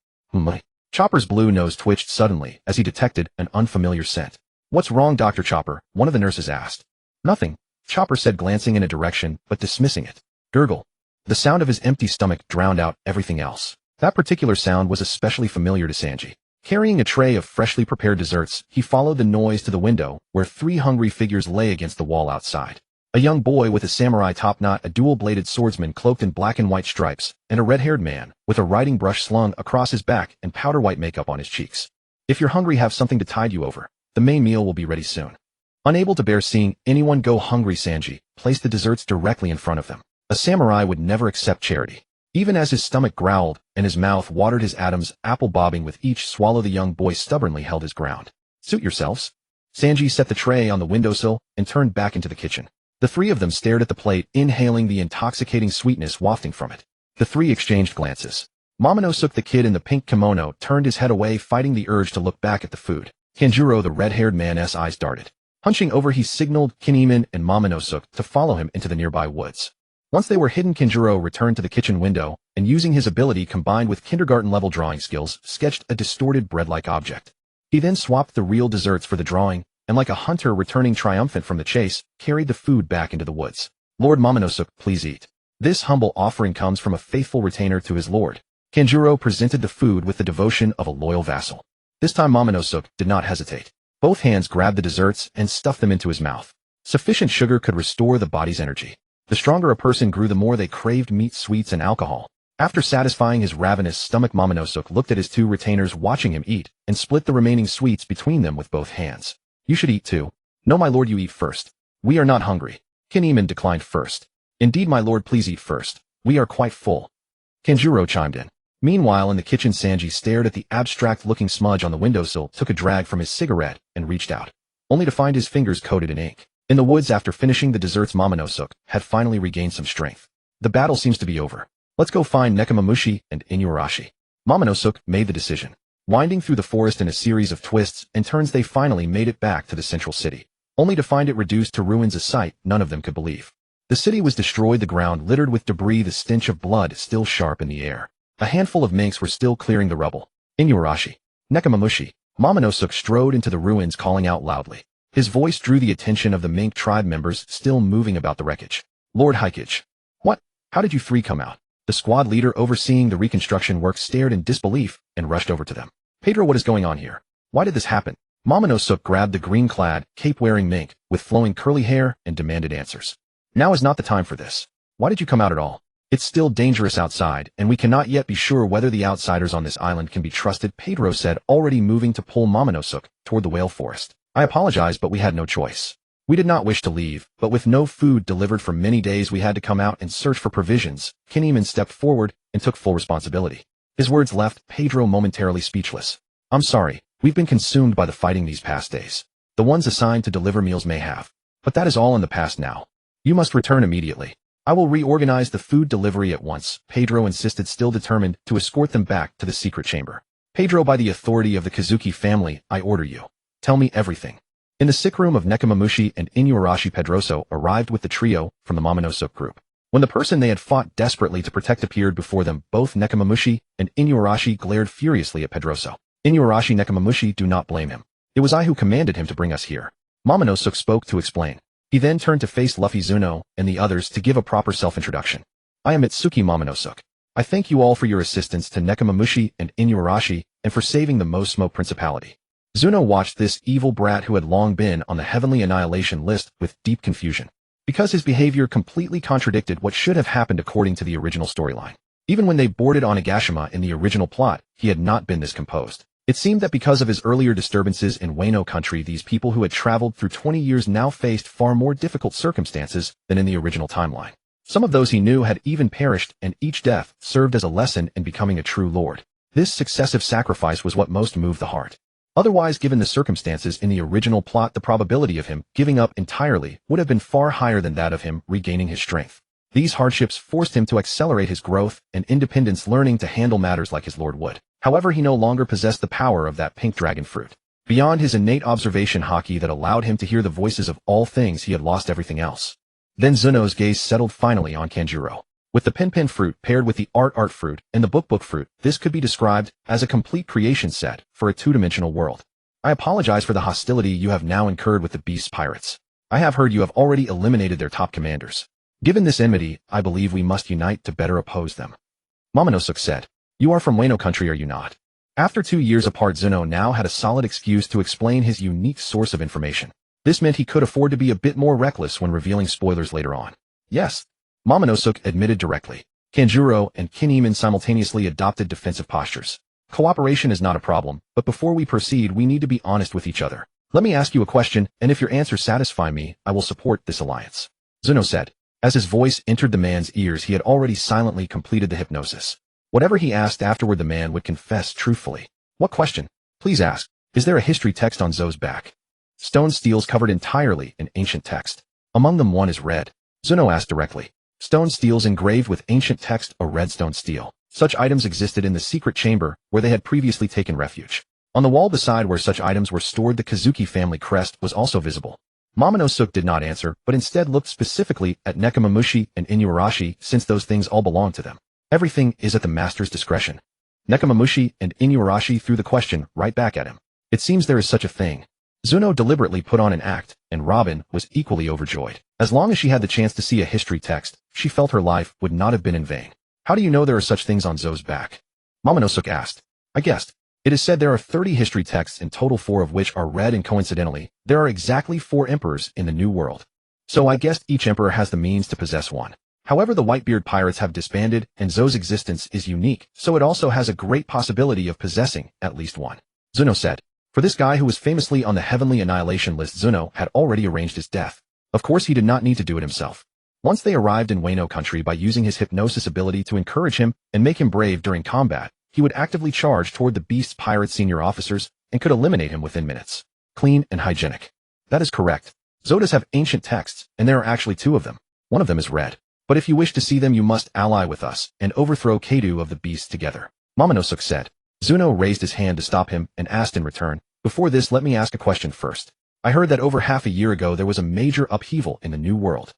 Chopper's blue nose twitched suddenly as he detected an unfamiliar scent. "What's wrong, Dr. Chopper?" one of the nurses asked. "Nothing," Chopper said, glancing in a direction but dismissing it. Gurgle. The sound of his empty stomach drowned out everything else. That particular sound was especially familiar to Sanji. Carrying a tray of freshly prepared desserts, he followed the noise to the window, where three hungry figures lay against the wall outside. A young boy with a samurai topknot, a dual-bladed swordsman cloaked in black and white stripes, and a red-haired man with a writing brush slung across his back and powder-white makeup on his cheeks. "If you're hungry, have something to tide you over. The main meal will be ready soon." Unable to bear seeing anyone go hungry, Sanji placed the desserts directly in front of them. A samurai would never accept charity. Even as his stomach growled and his mouth watered, his atoms apple bobbing with each swallow, the young boy stubbornly held his ground. "Suit yourselves." Sanji set the tray on the windowsill and turned back into the kitchen. The three of them stared at the plate, inhaling the intoxicating sweetness wafting from it. The three exchanged glances. Momonosuke, the kid in the pink kimono, turned his head away, fighting the urge to look back at the food. Kanjuro, the red-haired man's eyes darted. Hunching over, he signaled Kinemon and Momonosuke to follow him into the nearby woods. Once they were hidden, Kanjuro returned to the kitchen window and, using his ability combined with kindergarten-level drawing skills, sketched a distorted bread-like object. He then swapped the real desserts for the drawing, and like a hunter returning triumphant from the chase, carried the food back into the woods. "Lord Momonosuke, please eat." This humble offering comes from a faithful retainer to his lord. Kanjuro presented the food with the devotion of a loyal vassal. This time Momonosuke did not hesitate. Both hands grabbed the desserts and stuffed them into his mouth. Sufficient sugar could restore the body's energy. The stronger a person grew, the more they craved meat, sweets, and alcohol. After satisfying his ravenous stomach, Momonosuke looked at his two retainers watching him eat and split the remaining sweets between them with both hands. "You should eat too." "No, my lord, you eat first." "We are not hungry." Kinemon declined first. "Indeed, my lord, please eat first. We are quite full." Kanjuro chimed in. Meanwhile, in the kitchen, Sanji stared at the abstract-looking smudge on the windowsill, took a drag from his cigarette, and reached out, only to find his fingers coated in ink. In the woods, after finishing the desserts, Momonosuke had finally regained some strength. "The battle seems to be over. Let's go find Nekomamushi and Inuarashi." Momonosuke made the decision. Winding through the forest in a series of twists and turns, they finally made it back to the central city, only to find it reduced to ruins, a sight none of them could believe. The city was destroyed, the ground littered with debris, the stench of blood still sharp in the air. A handful of minks were still clearing the rubble. "Inuarashi, Nekomamushi." Momonosuke strode into the ruins, calling out loudly. His voice drew the attention of the mink tribe members still moving about the wreckage. "Lord Hikage. What? How did you three come out?" The squad leader overseeing the reconstruction work stared in disbelief and rushed over to them. "Pedro, what is going on here? Why did this happen?" Momonosuke grabbed the green-clad, cape-wearing mink with flowing curly hair and demanded answers. "Now is not the time for this. Why did you come out at all? It's still dangerous outside, and we cannot yet be sure whether the outsiders on this island can be trusted," Pedro said, already moving to pull Momonosuke toward the whale forest. "I apologize, but we had no choice. We did not wish to leave, but with no food delivered for many days, we had to come out and search for provisions." Kinemon stepped forward and took full responsibility. His words left Pedro momentarily speechless. "I'm sorry, we've been consumed by the fighting these past days. The ones assigned to deliver meals may have. But that is all in the past now. You must return immediately." "I will reorganize the food delivery at once," Pedro insisted, still determined to escort them back to the secret chamber. "Pedro, by the authority of the Kazuki family, I order you. Tell me everything." In the sick room of Nekomamushi and Inuarashi, Pedroso arrived with the trio from the Momonosuke group. When the person they had fought desperately to protect appeared before them, both Nekomamushi and Inuarashi glared furiously at Pedroso. "Inuarashi, Nekomamushi, do not blame him. It was I who commanded him to bring us here." Momonosuke spoke to explain. He then turned to face Luffy, Juno, and the others to give a proper self-introduction. "I am Itsuki Momonosuke. I thank you all for your assistance to Nekomamushi and Inuarashi and for saving the Mo-Smoke Principality." Juno watched this evil brat, who had long been on the heavenly annihilation list, with deep confusion, because his behavior completely contradicted what should have happened according to the original storyline. Even when they boarded Onigashima in the original plot, he had not been this composed. It seemed that because of his earlier disturbances in Wano country, these people who had traveled through 20 years now faced far more difficult circumstances than in the original timeline. Some of those he knew had even perished, and each death served as a lesson in becoming a true lord. This successive sacrifice was what most moved the heart. Otherwise, given the circumstances in the original plot, the probability of him giving up entirely would have been far higher than that of him regaining his strength. These hardships forced him to accelerate his growth and independence, learning to handle matters like his lord would. However, he no longer possessed the power of that pink dragon fruit. Beyond his innate observation haki that allowed him to hear the voices of all things, he had lost everything else. Then Zuno's gaze settled finally on Kanjuro. With the pin fruit paired with the art fruit and the book fruit, this could be described as a complete creation set for a two-dimensional world. I apologize for the hostility you have now incurred with the Beast Pirates. I have heard you have already eliminated their top commanders. Given this enmity, I believe we must unite to better oppose them. Momonosuke said. You are from Wano country, are you not? After 2 years apart, Zuno now had a solid excuse to explain his unique source of information. This meant he could afford to be a bit more reckless when revealing spoilers later on. Yes, Momonosuke admitted directly. Kanjuro and Kinemon simultaneously adopted defensive postures. Cooperation is not a problem, but before we proceed, we need to be honest with each other. Let me ask you a question, and if your answers satisfy me, I will support this alliance. Zuno said. As his voice entered the man's ears, he had already silently completed the hypnosis. Whatever he asked afterward, the man would confess truthfully. What question? Please ask. Is there a history text on Zo's back? Stone steels covered entirely in ancient text. Among them one is red. Zuno asked directly. Stone steels engraved with ancient text, a red stone steel. Such items existed in the secret chamber where they had previously taken refuge. On the wall beside where such items were stored, the Kazuki family crest was also visible. Momonosuke did not answer, but instead looked specifically at Nekomamushi and Inuarashi, since those things all belonged to them. Everything is at the master's discretion. Nekomamushi and Inuarashi threw the question right back at him. It seems there is such a thing. Zuno deliberately put on an act, and Robin was equally overjoyed. As long as she had the chance to see a history text, she felt her life would not have been in vain. How do you know there are such things on Zo's back? Momonosuke asked. I guessed. It is said there are 30 history texts in total, 4 of which are red, and coincidentally, there are exactly 4 emperors in the New World. So I guessed each emperor has the means to possess one. However, the Whitebeard pirates have disbanded, and Zo's existence is unique, so it also has a great possibility of possessing at least one. Zuno said. For this guy who was famously on the heavenly annihilation list, Zuno had already arranged his death. Of course, he did not need to do it himself. Once they arrived in Wano country, by using his hypnosis ability to encourage him and make him brave during combat, he would actively charge toward the Beast Pirate senior officers and could eliminate him within minutes. Clean and hygienic. That is correct. Zodas have ancient texts, and there are actually 2 of them. One of them is red. But if you wish to see them, you must ally with us and overthrow Kaido of the Beast together. Momonosuke said. Zuno raised his hand to stop him and asked in return, before this, let me ask a question first. I heard that over half a year ago there was a major upheaval in the New World.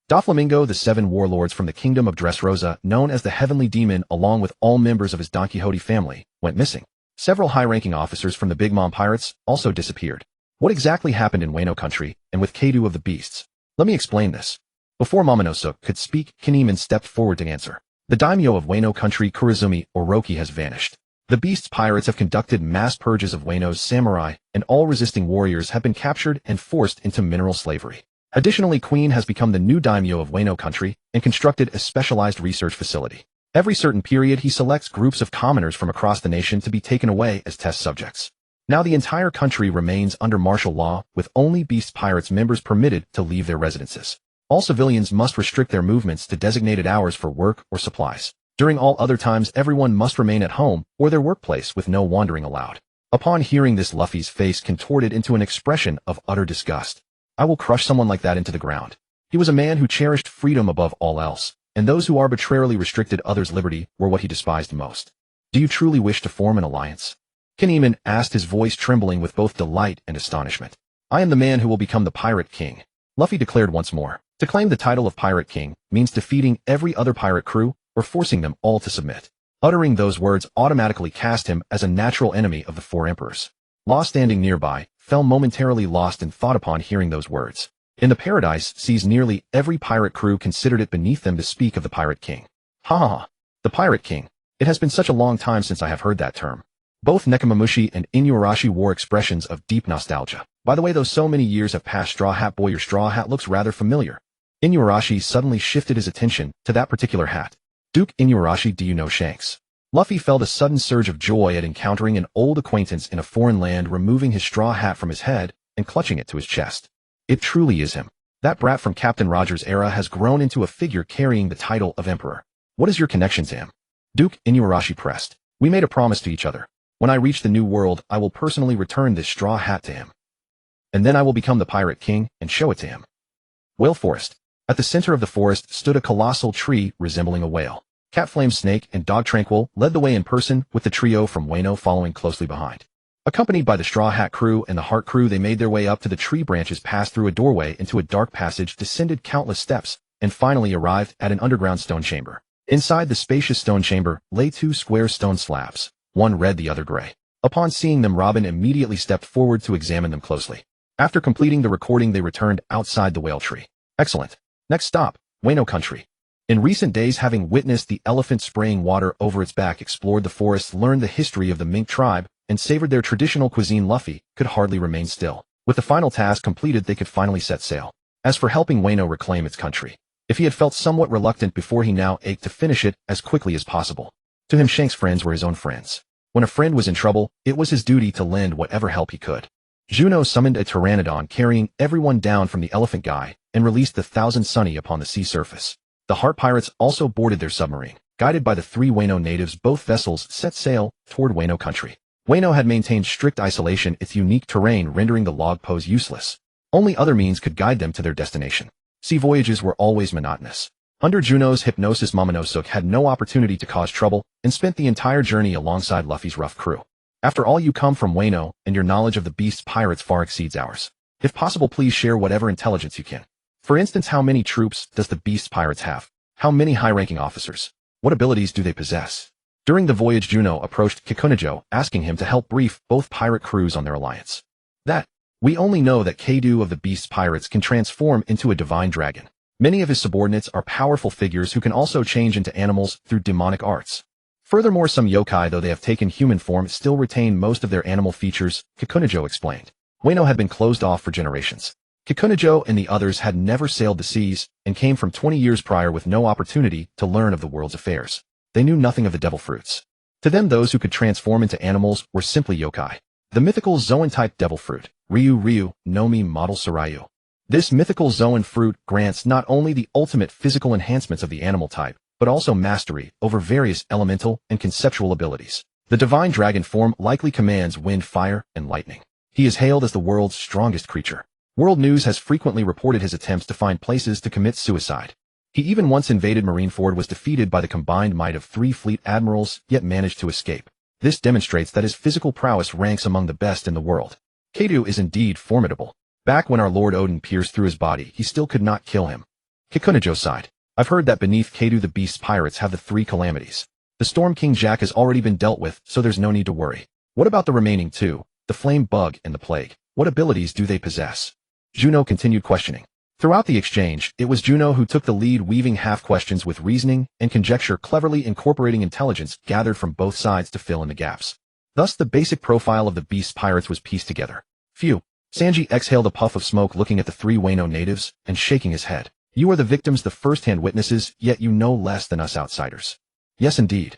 Doflamingo, the 7 warlords from the kingdom of Dressrosa, known as the Heavenly Demon, along with all members of his Don Quixote family, went missing. Several high-ranking officers from the Big Mom Pirates also disappeared. What exactly happened in Wano country and with Kaido of the Beasts? Let me explain this. Before Momonosuke could speak, Kinemon stepped forward to answer. The daimyo of Wano country, Kurizumi Orochi, has vanished. The Beasts Pirates have conducted mass purges of Wano's samurai, and all resisting warriors have been captured and forced into mineral slavery. Additionally, Queen has become the new daimyo of Wano country and constructed a specialized research facility. Every certain period, he selects groups of commoners from across the nation to be taken away as test subjects. Now the entire country remains under martial law, with only Beast Pirates members permitted to leave their residences. All civilians must restrict their movements to designated hours for work or supplies. During all other times, everyone must remain at home or their workplace with no wandering allowed. Upon hearing this, Luffy's face contorted into an expression of utter disgust. I will crush someone like that into the ground. He was a man who cherished freedom above all else, and those who arbitrarily restricted others' liberty were what he despised most. Do you truly wish to form an alliance? Kinemon asked, his voice trembling with both delight and astonishment. I am the man who will become the Pirate King, Luffy declared once more. To claim the title of Pirate King means defeating every other pirate crew or forcing them all to submit. Uttering those words automatically cast him as a natural enemy of the 4 emperors. Law, standing nearby, fell momentarily lost in thought upon hearing those words. In the Paradise Seas, nearly every pirate crew considered it beneath them to speak of the Pirate King. Ha ha ha. The Pirate King. It has been such a long time since I have heard that term. Both Nekomamushi and Inuarashi wore expressions of deep nostalgia. By the way, though so many years have passed, Straw Hat Boy, your straw hat looks rather familiar. Inuarashi suddenly shifted his attention to that particular hat. Duke Inuarashi, do you know Shanks? Luffy felt a sudden surge of joy at encountering an old acquaintance in a foreign land, removing his straw hat from his head and clutching it to his chest. It truly is him. That brat from Captain Rogers' era has grown into a figure carrying the title of Emperor. What is your connection to him? Duke Inuarashi pressed. We made a promise to each other. When I reach the New World, I will personally return this straw hat to him. And then I will become the Pirate King and show it to him. Whale Forest. At the center of the forest stood a colossal tree resembling a whale. Cat Flame Snake and Dog Tranquil led the way in person, with the trio from Wano following closely behind. Accompanied by the Straw Hat crew and the Heart crew, they made their way up to the tree branches, passed through a doorway into a dark passage, descended countless steps, and finally arrived at an underground stone chamber. Inside the spacious stone chamber lay two square stone slabs, one red, the other gray. Upon seeing them, Robin immediately stepped forward to examine them closely. After completing the recording, they returned outside the whale tree. Excellent. Next stop, Wano country. In recent days, having witnessed the elephant spraying water over its back, explored the forests, learned the history of the mink tribe, and savored their traditional cuisine, Luffy could hardly remain still. With the final task completed, they could finally set sail. As for helping Wano reclaim its country, if he had felt somewhat reluctant before, he now ached to finish it as quickly as possible. To him, Shank's friends were his own friends. When a friend was in trouble, it was his duty to lend whatever help he could. Juno summoned a pteranodon, carrying everyone down from the elephant guy, and released the Thousand Sunny upon the sea surface. The Heart Pirates also boarded their submarine. Guided by the three Wano natives, both vessels set sail toward Wano country. Wano had maintained strict isolation, its unique terrain rendering the log pose useless. Only other means could guide them to their destination. Sea voyages were always monotonous. Under Juno's hypnosis, Momonosuke had no opportunity to cause trouble and spent the entire journey alongside Luffy's rough crew. After all, you come from Wano, and your knowledge of the beast's pirates far exceeds ours. If possible, please share whatever intelligence you can. For instance, how many troops does the beast's pirates have? How many high-ranking officers? What abilities do they possess? During the voyage, Juno approached Kikunajo, asking him to help brief both pirate crews on their alliance. We only know that Kaido of the beast's pirates can transform into a divine dragon. Many of his subordinates are powerful figures who can also change into animals through demonic arts. Furthermore, some yokai, though they have taken human form, still retain most of their animal features, Kikunajo explained. Wano had been closed off for generations. Kikunajo and the others had never sailed the seas, and came from 20 years prior with no opportunity to learn of the world's affairs. They knew nothing of the devil fruits. To them, those who could transform into animals were simply yokai. The mythical Zoan-type devil fruit, Ryu Nomi Model Sarayu. This mythical Zoan fruit grants not only the ultimate physical enhancements of the animal type, but also mastery over various elemental and conceptual abilities. The divine dragon form likely commands wind, fire, and lightning. He is hailed as the world's strongest creature. World News has frequently reported his attempts to find places to commit suicide. He even once invaded Marineford, was defeated by the combined might of 3 fleet admirals, yet managed to escape. This demonstrates that his physical prowess ranks among the best in the world. Kaido is indeed formidable. Back when our Lord Odin pierced through his body, he still could not kill him. Kikunajo sighed. I've heard that beneath Kaido the beast's pirates have the 3 calamities. The Storm King Jack has already been dealt with, so there's no need to worry. What about the remaining 2, the Flame Bug and the Plague? What abilities do they possess? Juno continued questioning. Throughout the exchange, it was Juno who took the lead, weaving half-questions with reasoning and conjecture, cleverly incorporating intelligence gathered from both sides to fill in the gaps. Thus, the basic profile of the beast's pirates was pieced together. Phew. Sanji exhaled a puff of smoke, looking at the 3 Wano natives and shaking his head. You are the victims, the first-hand witnesses, yet you know less than us outsiders. Yes, indeed.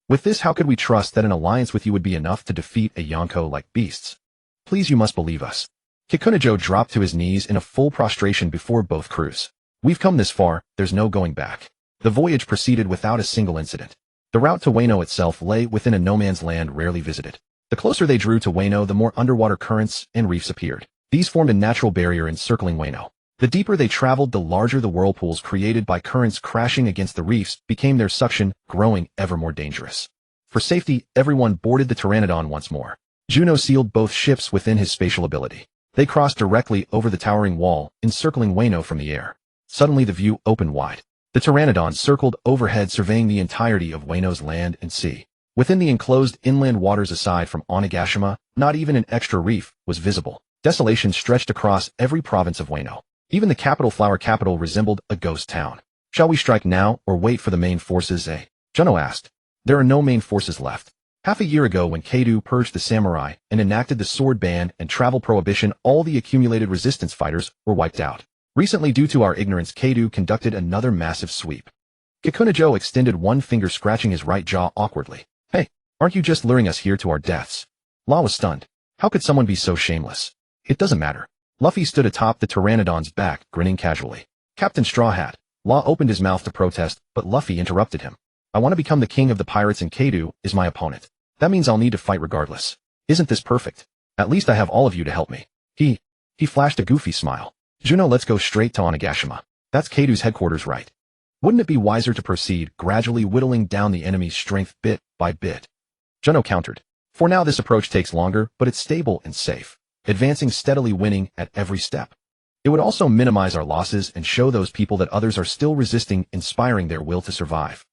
With this, how could we trust that an alliance with you would be enough to defeat a Yonko like beasts? Please, you must believe us. Kikunajo dropped to his knees in a full prostration before both crews. We've come this far, there's no going back. The voyage proceeded without a single incident. The route to Wano itself lay within a no-man's land rarely visited. The closer they drew to Wano, the more underwater currents and reefs appeared. These formed a natural barrier encircling Wano. The deeper they traveled, the larger the whirlpools created by currents crashing against the reefs became their suction, growing ever more dangerous. For safety, everyone boarded the Pteranodon once more. Juno sealed both ships within his spatial ability. They crossed directly over the towering wall, encircling Wano from the air. Suddenly the view opened wide. The Pteranodon circled overhead, surveying the entirety of Wano's land and sea. Within the enclosed inland waters, aside from Onigashima, not even an extra reef was visible. Desolation stretched across every province of Wano. Even the capital, Flower Capital, resembled a ghost town. Shall we strike now, or wait for the main forces, Juno asked. There are no main forces left. Half a year ago, when Kaido purged the samurai and enacted the sword ban and travel prohibition, all the accumulated resistance fighters were wiped out. Recently, due to our ignorance, Kaido conducted another massive sweep. Kikunajo extended one finger, scratching his right jaw awkwardly. Hey, aren't you just luring us here to our deaths? Law was stunned. How could someone be so shameless? It doesn't matter. Luffy stood atop the Pteranodon's back, grinning casually. Captain Straw Hat. Law opened his mouth to protest, but Luffy interrupted him. I want to become the king of the pirates, and Kaido is my opponent. That means I'll need to fight regardless. Isn't this perfect? At least I have all of you to help me. He flashed a goofy smile. Juno, let's go straight to Onigashima. That's Kadu's headquarters, right? Wouldn't it be wiser to proceed, gradually whittling down the enemy's strength bit by bit? Juno countered. For now this approach takes longer, but it's stable and safe, advancing steadily, winning at every step. It would also minimize our losses and show those people that others are still resisting, inspiring their will to survive.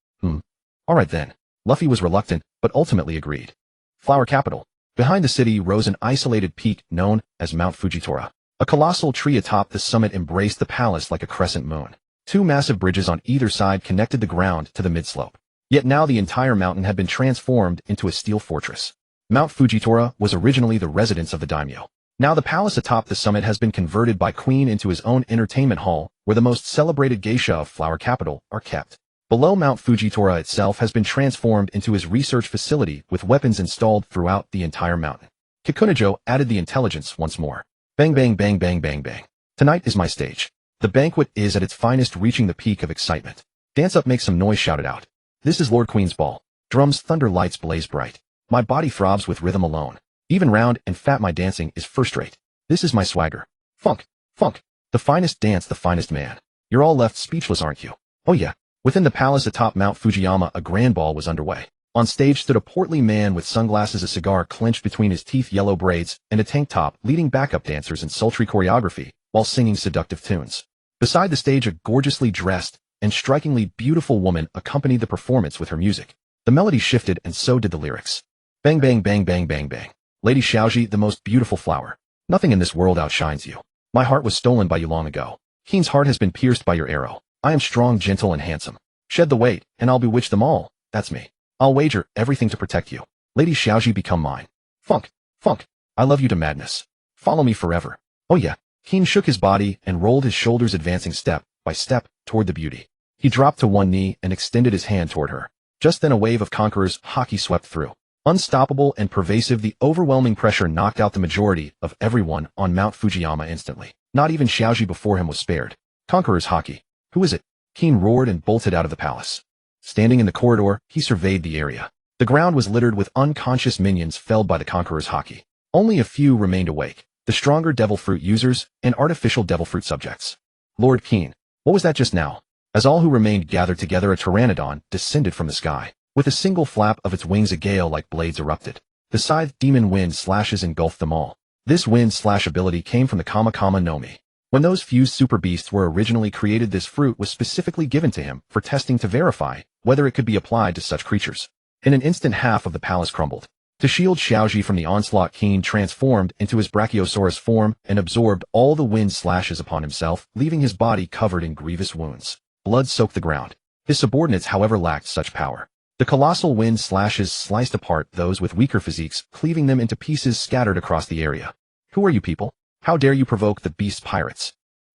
Alright then. Luffy was reluctant, but ultimately agreed. Flower capital. Behind the city rose an isolated peak known as Mount Fujitora. A colossal tree atop the summit embraced the palace like a crescent moon. Two massive bridges on either side connected the ground to the midslope. Yet now the entire mountain had been transformed into a steel fortress. Mount Fujitora was originally the residence of the daimyo. Now the palace atop the summit has been converted by Queen into his own entertainment hall, where the most celebrated geisha of Flower Capital are kept. Below, Mount Fujitora itself has been transformed into his research facility with weapons installed throughout the entire mountain. Kikunajo added the intelligence once more. Bang bang bang bang bang bang. Tonight is my stage. The banquet is at its finest, reaching the peak of excitement. Dance up, make some noise, shouted out. This is Lord Queen's ball. Drums, thunder, lights blaze bright. My body throbs with rhythm alone. Even round and fat my dancing is first rate. This is my swagger. Funk, funk. The finest dance, the finest man. You're all left speechless, aren't you? Oh yeah. Within the palace atop Mount Fujiyama, a grand ball was underway. On stage stood a portly man with sunglasses, a cigar clenched between his teeth, yellow braids, and a tank top, leading backup dancers in sultry choreography while singing seductive tunes. Beside the stage, a gorgeously dressed and strikingly beautiful woman accompanied the performance with her music. The melody shifted, and so did the lyrics. Bang bang bang bang bang bang. Lady Xiaoji, the most beautiful flower. Nothing in this world outshines you. My heart was stolen by you long ago. Keen's heart has been pierced by your arrow. I am strong, gentle, and handsome. Shed the weight, and I'll bewitch them all. That's me. I'll wager everything to protect you. Lady Xiaoji, become mine. Funk, funk. I love you to madness. Follow me forever. Oh yeah. Keen shook his body and rolled his shoulders, advancing step by step toward the beauty. He dropped to one knee and extended his hand toward her. Just then a wave of conquerors' haki swept through. Unstoppable and pervasive, the overwhelming pressure knocked out the majority of everyone on Mount Fujiyama instantly. Not even Xiaoji before him was spared. Conqueror's haki. Who is it? Keen roared and bolted out of the palace. Standing in the corridor, he surveyed the area. The ground was littered with unconscious minions felled by the Conqueror's haki. Only a few remained awake, the stronger devil fruit users and artificial devil fruit subjects. Lord Keen, what was that just now? As all who remained gathered together, a pteranodon descended from the sky. With a single flap of its wings, a gale like blades erupted. The scythe demon wind slashes engulfed them all. This wind slash ability came from the Kama Kama no Mi. When those fused super beasts were originally created, this fruit was specifically given to him for testing to verify whether it could be applied to such creatures. In an instant, half of the palace crumbled. To shield Xiaoji from the onslaught, Keen transformed into his Brachiosaurus form and absorbed all the wind slashes upon himself, leaving his body covered in grievous wounds. Blood soaked the ground. His subordinates, however, lacked such power. The colossal wind slashes sliced apart those with weaker physiques, cleaving them into pieces scattered across the area. Who are you people? How dare you provoke the beast pirates?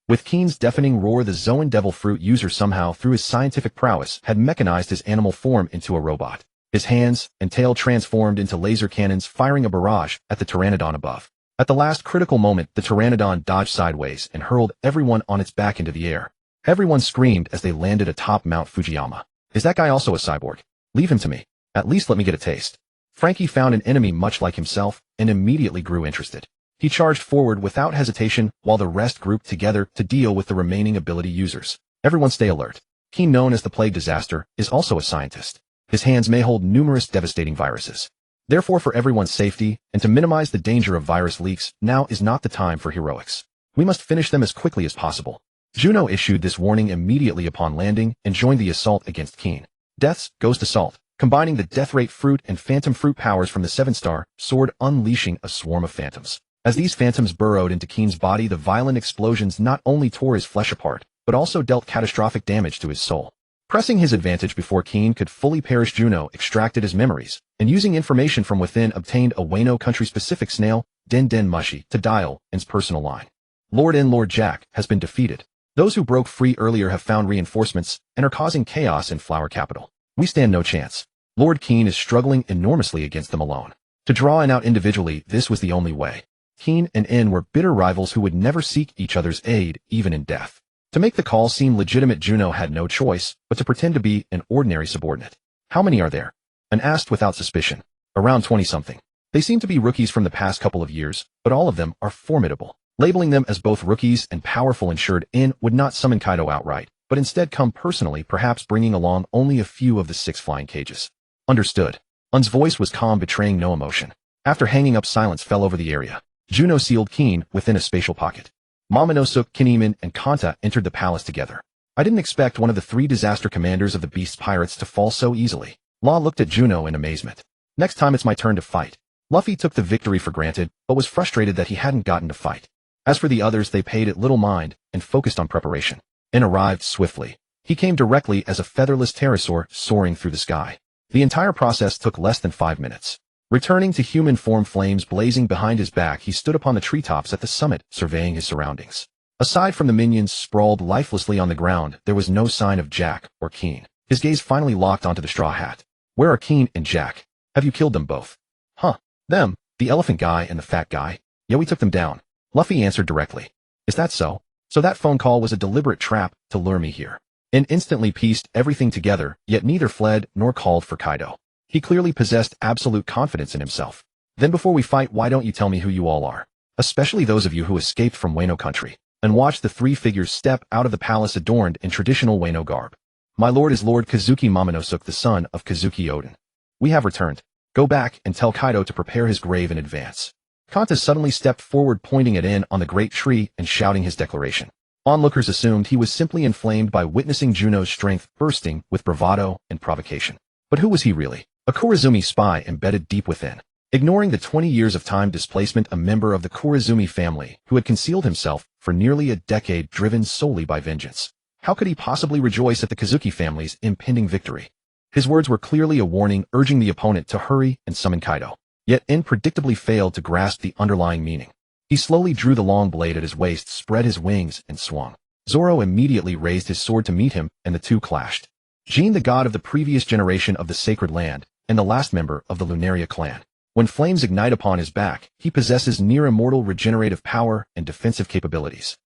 With Keen's deafening roar, the Zoan devil fruit user somehow, through his scientific prowess, had mechanized his animal form into a robot. His hands and tail transformed into laser cannons, firing a barrage at the pteranodon above. At the last critical moment, the pteranodon dodged sideways and hurled everyone on its back into the air. Everyone screamed as they landed atop Mount Fujiyama. Is that guy also a cyborg? Leave him to me. At least let me get a taste. Frankie found an enemy much like himself and immediately grew interested. He charged forward without hesitation while the rest grouped together to deal with the remaining ability users. Everyone stay alert. Keen, known as the Plague Disaster, is also a scientist. His hands may hold numerous devastating viruses. Therefore, for everyone's safety and to minimize the danger of virus leaks, now is not the time for heroics. We must finish them as quickly as possible. Juno issued this warning immediately upon landing and joined the assault against Keen. Death's Ghost Assault, combining the Death Rate Fruit and Phantom Fruit powers from the 7-star sword, unleashing a swarm of phantoms. As these phantoms burrowed into Keen's body, the violent explosions not only tore his flesh apart, but also dealt catastrophic damage to his soul. Pressing his advantage before Keen could fully perish, Juno extracted his memories, and using information from within obtained a Wano country-specific snail, Den Den Mushi, to dial N's personal line. Lord N. Lord Jack has been defeated. Those who broke free earlier have found reinforcements and are causing chaos in Flower Capital. We stand no chance. Lord Keen is struggling enormously against them alone. To draw N out individually, this was the only way. Keen and N were bitter rivals who would never seek each other's aid, even in death. To make the call seem legitimate, Juno had no choice but to pretend to be an ordinary subordinate. How many are there? N asked without suspicion. Around 20-something. They seem to be rookies from the past couple of years, but all of them are formidable. Labeling them as both rookies and powerful ensured in would not summon Kaido outright, but instead come personally, perhaps bringing along only a few of the 6 flying cages. Understood. Un's voice was calm, betraying no emotion. After hanging up, silence fell over the area. Juno sealed Keen within a spatial pocket. Momonosuke, Kinemon, and Kanta entered the palace together. I didn't expect one of the 3 disaster commanders of the Beast Pirates to fall so easily. Law looked at Juno in amazement. Next time it's my turn to fight. Luffy took the victory for granted, but was frustrated that he hadn't gotten to fight. As for the others, they paid it little mind and focused on preparation. In arrived swiftly. He came directly as a featherless pterosaur soaring through the sky. The entire process took less than 5 minutes. Returning to human form, flames blazing behind his back, he stood upon the treetops at the summit, surveying his surroundings. Aside from the minions sprawled lifelessly on the ground, there was no sign of Jack or Keen. His gaze finally locked onto the straw hat. Where are Keen and Jack? Have you killed them both? Huh. Them, the elephant guy and the fat guy? Yeah, we took them down. Luffy answered directly. Is that so? So that phone call was a deliberate trap to lure me here. And instantly pieced everything together, yet neither fled nor called for Kaido. He clearly possessed absolute confidence in himself. Then before we fight, why don't you tell me who you all are? Especially those of you who escaped from Wano country, and watched the 3 figures step out of the palace adorned in traditional Wano garb. My lord is Lord Kazuki Momonosuke, the son of Kazuki Oden. We have returned. Go back and tell Kaido to prepare his grave in advance. Kanta suddenly stepped forward, pointing at In on the great tree and shouting his declaration. Onlookers assumed he was simply inflamed by witnessing Juno's strength bursting with bravado and provocation. But who was he really? A Korizumi spy embedded deep within. Ignoring the 20 years of time displacement, a member of the Korizumi family who had concealed himself for nearly a decade, driven solely by vengeance. How could he possibly rejoice at the Kazuki family's impending victory? His words were clearly a warning, urging the opponent to hurry and summon Kaido. Yet In predictably failed to grasp the underlying meaning. He slowly drew the long blade at his waist, spread his wings, and swung. Zoro immediately raised his sword to meet him, and the two clashed. Jin, the god of the previous generation of the Sacred Land, and the last member of the Lunaria clan. When flames ignite upon his back, he possesses near-immortal regenerative power and defensive capabilities.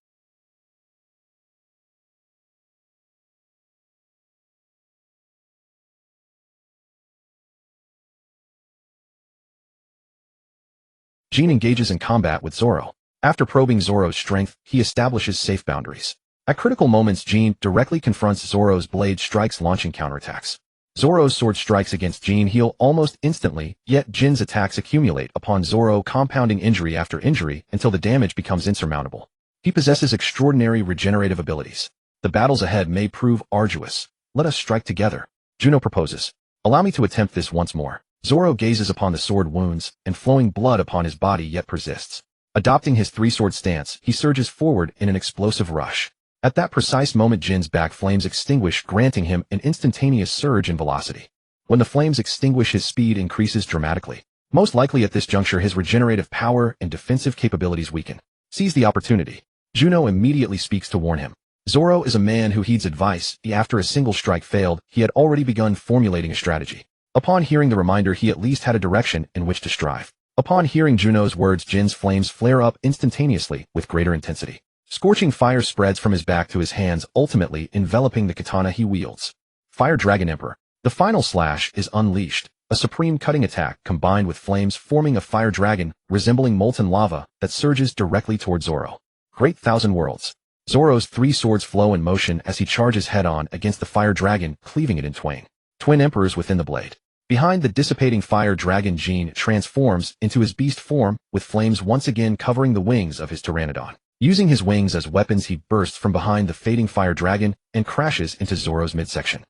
Jin engages in combat with Zoro. After probing Zoro's strength, he establishes safe boundaries. At critical moments, Jin directly confronts Zoro's blade strikes, launching counterattacks. Zoro's sword strikes against Jin heal almost instantly, yet Jin's attacks accumulate upon Zoro, compounding injury after injury until the damage becomes insurmountable. He possesses extraordinary regenerative abilities. The battles ahead may prove arduous. Let us strike together. Juno proposes. Allow me to attempt this once more. Zoro gazes upon the sword wounds, and flowing blood upon his body yet persists. Adopting his 3-sword stance, he surges forward in an explosive rush. At that precise moment, Jin's back flames extinguish, granting him an instantaneous surge in velocity. When the flames extinguish, his speed increases dramatically. Most likely at this juncture, his regenerative power and defensive capabilities weaken. Seize the opportunity. Juno immediately speaks to warn him. Zoro is a man who heeds advice. After a single strike failed, he had already begun formulating a strategy. Upon hearing the reminder, he at least had a direction in which to strive. Upon hearing Juno's words, Jin's flames flare up instantaneously with greater intensity. Scorching fire spreads from his back to his hands, ultimately enveloping the katana he wields. Fire Dragon Emperor. The final slash is unleashed, a supreme cutting attack combined with flames, forming a fire dragon resembling molten lava that surges directly toward Zoro. Great Thousand Worlds. Zoro's 3 swords flow in motion as he charges head-on against the fire dragon, cleaving it in twain. Twin emperors within the blade. Behind the dissipating fire dragon, Jin transforms into his beast form, with flames once again covering the wings of his pteranodon. Using his wings as weapons, he bursts from behind the fading fire dragon and crashes into Zoro's midsection.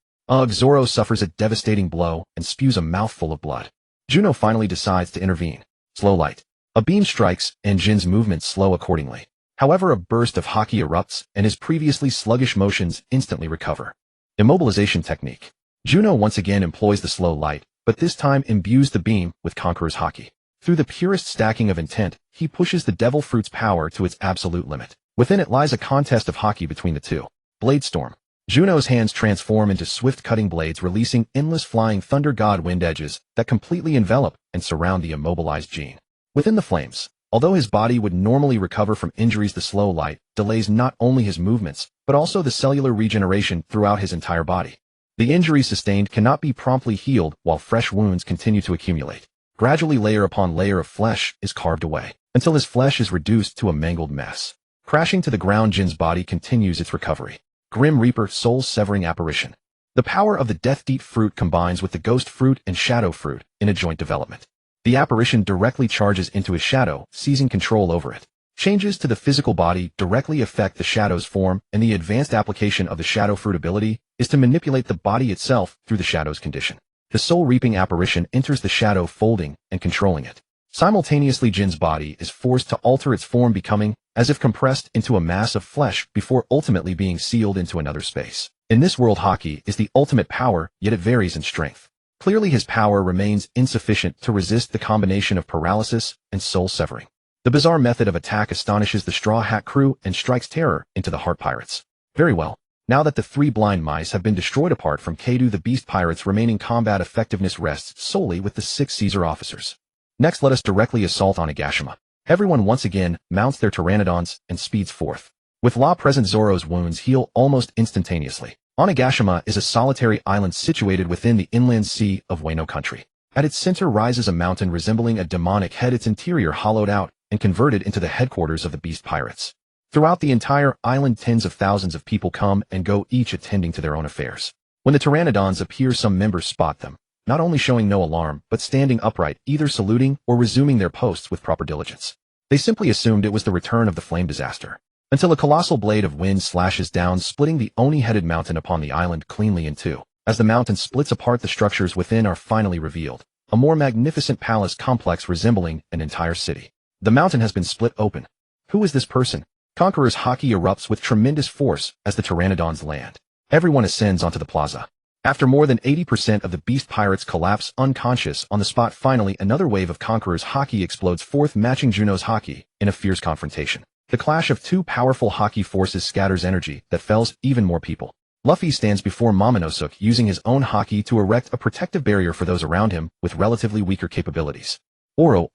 Zoro suffers a devastating blow and spews a mouthful of blood. Juno finally decides to intervene. Slow light. A beam strikes, and Jin's movements slow accordingly. However, a burst of haki erupts, and his previously sluggish motions instantly recover. Immobilization technique. Juno once again employs the slow light, but this time imbues the beam with Conqueror's haki. Through the purest stacking of intent, he pushes the Devil Fruit's power to its absolute limit. Within it lies a contest of haki between the two. Blade Storm. Juno's hands transform into swift cutting blades, releasing endless flying thunder god wind edges that completely envelop and surround the immobilized Jin. Within the flames, although his body would normally recover from injuries, the slow light delays not only his movements, but also the cellular regeneration throughout his entire body. The injuries sustained cannot be promptly healed while fresh wounds continue to accumulate. Gradually layer upon layer of flesh is carved away, until his flesh is reduced to a mangled mess. Crashing to the ground, Jin's body continues its recovery. Grim Reaper, soul-severing apparition. The power of the Death Deep fruit combines with the Ghost fruit and Shadow fruit in a joint development. The apparition directly charges into his shadow, seizing control over it. Changes to the physical body directly affect the shadow's form, and the advanced application of the Shadow fruit ability is to manipulate the body itself through the shadow's condition. The soul-reaping apparition enters the shadow, folding and controlling it. Simultaneously, Jin's body is forced to alter its form, becoming as if compressed into a mass of flesh before ultimately being sealed into another space. In this world, Haki is the ultimate power, yet it varies in strength. Clearly, his power remains insufficient to resist the combination of paralysis and soul-severing. The bizarre method of attack astonishes the Straw Hat crew and strikes terror into the Heart Pirates. Very well. Now that the 3 blind mice have been destroyed, apart from Kaido the Beast Pirates' remaining combat effectiveness rests solely with the 6 Caesar officers. Next, let us directly assault Onigashima. Everyone once again mounts their pteranodons and speeds forth. With law present, Zoro's wounds heal almost instantaneously. Onigashima is a solitary island situated within the inland sea of Wano country. At its center rises a mountain resembling a demonic head, its interior hollowed out and converted into the headquarters of the Beast Pirates. Throughout the entire island, tens of thousands of people come and go, each attending to their own affairs. When the pteranodons appear, some members spot them, not only showing no alarm, but standing upright, either saluting or resuming their posts with proper diligence. They simply assumed it was the return of the flame disaster, until a colossal blade of wind slashes down, splitting the Oni-headed mountain upon the island cleanly in two. As the mountain splits apart, the structures within are finally revealed, a more magnificent palace complex resembling an entire city. The mountain has been split open. Who is this person? Conqueror's Haki erupts with tremendous force as the pteranodons land. Everyone ascends onto the plaza. After more than 80% of the Beast Pirates collapse unconscious on the spot, finally another wave of Conqueror's Haki explodes forth, matching Juno's Haki in a fierce confrontation. The clash of 2 powerful Haki forces scatters energy that fells even more people. Luffy stands before Momonosuke, using his own Haki to erect a protective barrier for those around him with relatively weaker capabilities. Oro.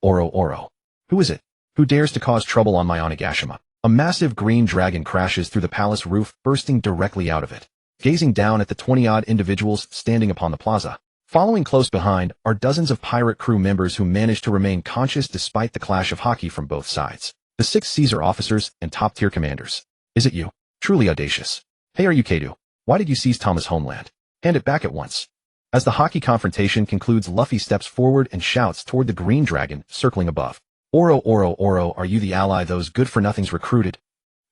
Who is it? Who dares to cause trouble on my Onigashima? A massive green dragon crashes through the palace roof, bursting directly out of it. Gazing down at the 20-odd individuals standing upon the plaza. Following close behind are dozens of pirate crew members who manage to remain conscious despite the clash of Haki from both sides. The 6 Caesar officers and top-tier commanders. Is it you? Truly audacious. Hey, are you Kaido? Why did you seize Tama's homeland? Hand it back at once. As the Haki confrontation concludes, Luffy steps forward and shouts toward the green dragon circling above. Oro, are you the ally those good-for-nothings recruited?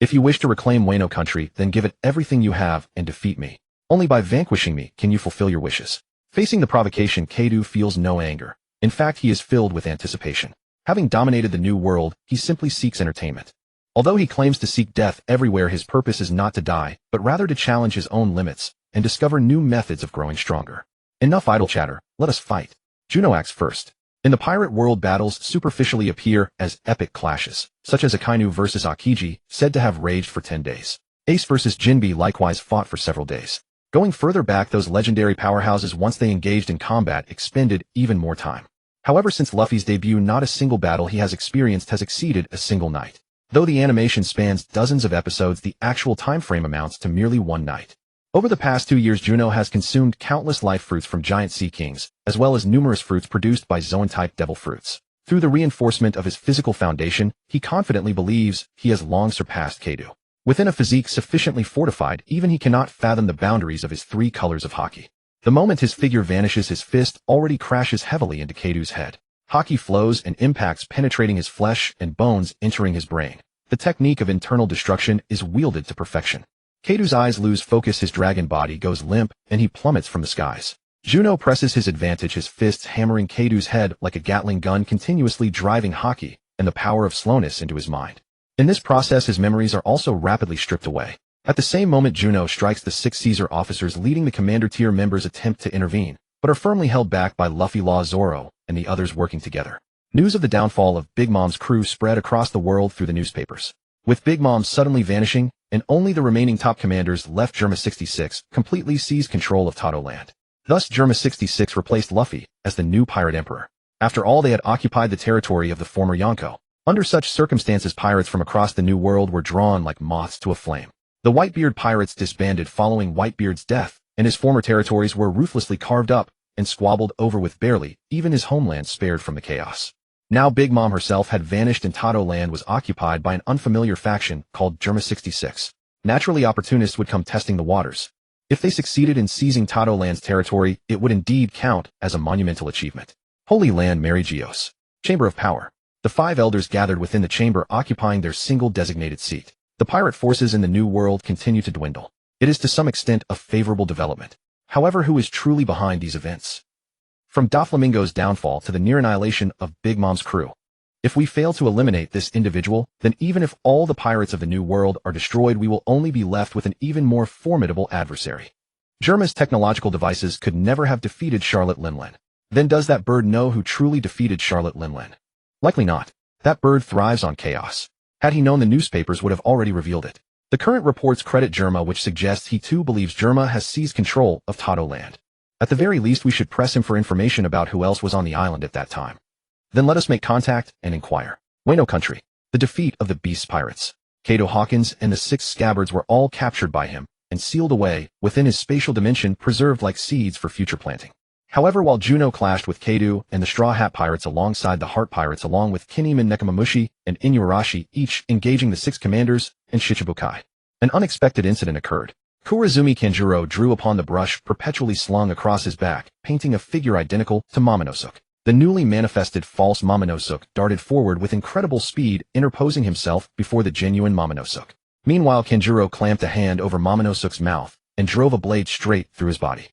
If you wish to reclaim Wano country, then give it everything you have and defeat me. Only by vanquishing me can you fulfill your wishes. Facing the provocation, Kaido feels no anger. In fact, he is filled with anticipation. Having dominated the new world, he simply seeks entertainment. Although he claims to seek death everywhere, his purpose is not to die, but rather to challenge his own limits and discover new methods of growing stronger. Enough idle chatter, let us fight. Juno acts first. In the pirate world, battles superficially appear as epic clashes, such as Akainu versus Akiji, said to have raged for 10 days. Ace versus Jinbe likewise fought for several days. Going further back, those legendary powerhouses, once they engaged in combat, expended even more time. However, since Luffy's debut, not a single battle he has experienced has exceeded a single night. Though the animation spans dozens of episodes, the actual time frame amounts to merely 1 night. Over the past 2 years, Juno has consumed countless life fruits from giant sea kings, as well as numerous fruits produced by Zoan-type devil fruits. Through the reinforcement of his physical foundation, he confidently believes he has long surpassed Kaido. Within a physique sufficiently fortified, even he cannot fathom the boundaries of his 3 colors of Haki. The moment his figure vanishes, his fist already crashes heavily into Kaido's head. Haki flows and impacts, penetrating his flesh and bones, entering his brain. The technique of internal destruction is wielded to perfection. Kaido's eyes lose focus, his dragon body goes limp, and he plummets from the skies. Juno presses his advantage, his fists hammering Kaido's head like a Gatling gun, continuously driving Haki and the power of slowness into his mind. In this process, his memories are also rapidly stripped away. At the same moment, Juno strikes the 6 Caesar officers, leading the commander-tier members attempt to intervene, but are firmly held back by Luffy, Law, Zoro, and the others working together. News of the downfall of Big Mom's crew spread across the world through the newspapers. With Big Mom suddenly vanishing, and only the remaining top commanders left, Germa 66 completely seized control of Tato Land. Thus, Germa 66 replaced Luffy as the new pirate emperor. After all, they had occupied the territory of the former Yonko. Under such circumstances, pirates from across the new world were drawn like moths to a flame. The Whitebeard pirates disbanded following Whitebeard's death, and his former territories were ruthlessly carved up and squabbled over with barely even his homeland spared from the chaos. Now Big Mom herself had vanished and Tato land was occupied by an unfamiliar faction called Germa 66. Naturally, opportunists would come testing the waters. If they succeeded in seizing Tato land's territory, it would indeed count as a monumental achievement. Holy Land Merigios. Chamber of Power. The 5 elders gathered within the chamber occupying their single designated seat. The pirate forces in the New World continue to dwindle. It is to some extent a favorable development. However, who is truly behind these events? From Doflamingo's downfall to the near annihilation of Big Mom's crew. If we fail to eliminate this individual, then even if all the pirates of the New World are destroyed, we will only be left with an even more formidable adversary. Germa's technological devices could never have defeated Charlotte Linlen. Then does that bird know who truly defeated Charlotte Linlen? Likely not. That bird thrives on chaos. Had he known, the newspapers would have already revealed it. The current reports credit Germa, which suggests he too believes Germa has seized control of Tato land. At the very least, we should press him for information about who else was on the island at that time. Then let us make contact and inquire. Wano country. The defeat of the Beast Pirates. Kato Hawkins and the 6 scabbards were all captured by him and sealed away within his spatial dimension, preserved like seeds for future planting. However, while Juno clashed with Kato and the Straw Hat Pirates alongside the Heart Pirates, along with Kinemon Nekomamushi and Inuarashi, each engaging the 6 commanders and Shichibukai, an unexpected incident occurred. Kurazumi Kanjuro drew upon the brush perpetually slung across his back, painting a figure identical to Momonosuke. The newly manifested false Momonosuke darted forward with incredible speed, interposing himself before the genuine Momonosuke. Meanwhile, Kanjuro clamped a hand over Momonosuke's mouth and drove a blade straight through his body.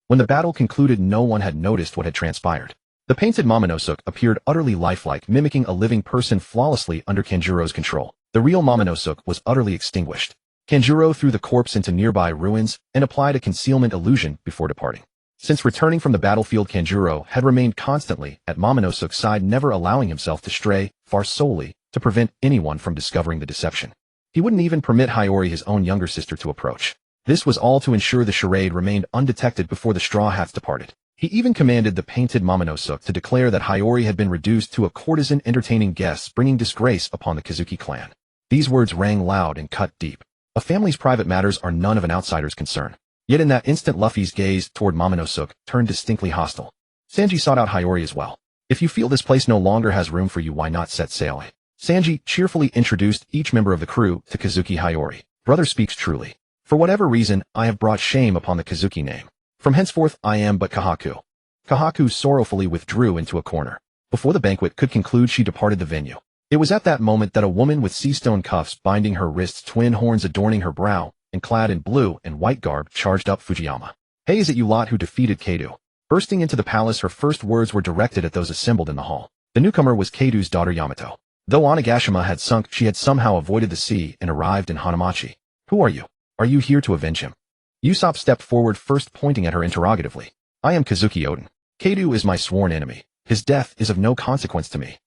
When the battle concluded, no one had noticed what had transpired. The painted Momonosuke appeared utterly lifelike, mimicking a living person flawlessly under Kanjuro's control. The real Momonosuke was utterly extinguished. Kanjuro threw the corpse into nearby ruins and applied a concealment illusion before departing. Since returning from the battlefield, Kanjuro had remained constantly at Momonosuke's side, never allowing himself to stray far, solely to prevent anyone from discovering the deception. He wouldn't even permit Hiyori, his own younger sister, to approach. This was all to ensure the charade remained undetected before the Straw Hats departed. He even commanded the painted Momonosuke to declare that Hiyori had been reduced to a courtesan entertaining guests, bringing disgrace upon the Kazuki clan. These words rang loud and cut deep. A family's private matters are none of an outsider's concern. Yet in that instant, Luffy's gaze toward Momonosuke turned distinctly hostile. Sanji sought out Hiyori as well. If you feel this place no longer has room for you, why not set sail? Sanji cheerfully introduced each member of the crew to Kazuki Hiyori. Brother speaks truly. For whatever reason, I have brought shame upon the Kazuki name. From henceforth, I am but Kahaku. Kahaku sorrowfully withdrew into a corner. Before the banquet could conclude, she departed the venue. It was at that moment that a woman with seastone cuffs binding her wrists, twin horns adorning her brow, and clad in blue and white garb, charged up Fujiyama. Hey, is it you lot who defeated Kato? Bursting into the palace, her first words were directed at those assembled in the hall. The newcomer was Kato's daughter Yamato. Though Onigashima had sunk, she had somehow avoided the sea and arrived in Hanamachi. Who are you? Are you here to avenge him? Usopp stepped forward, first pointing at her interrogatively. I am Kazuki Oden. Kato is my sworn enemy. His death is of no consequence to me.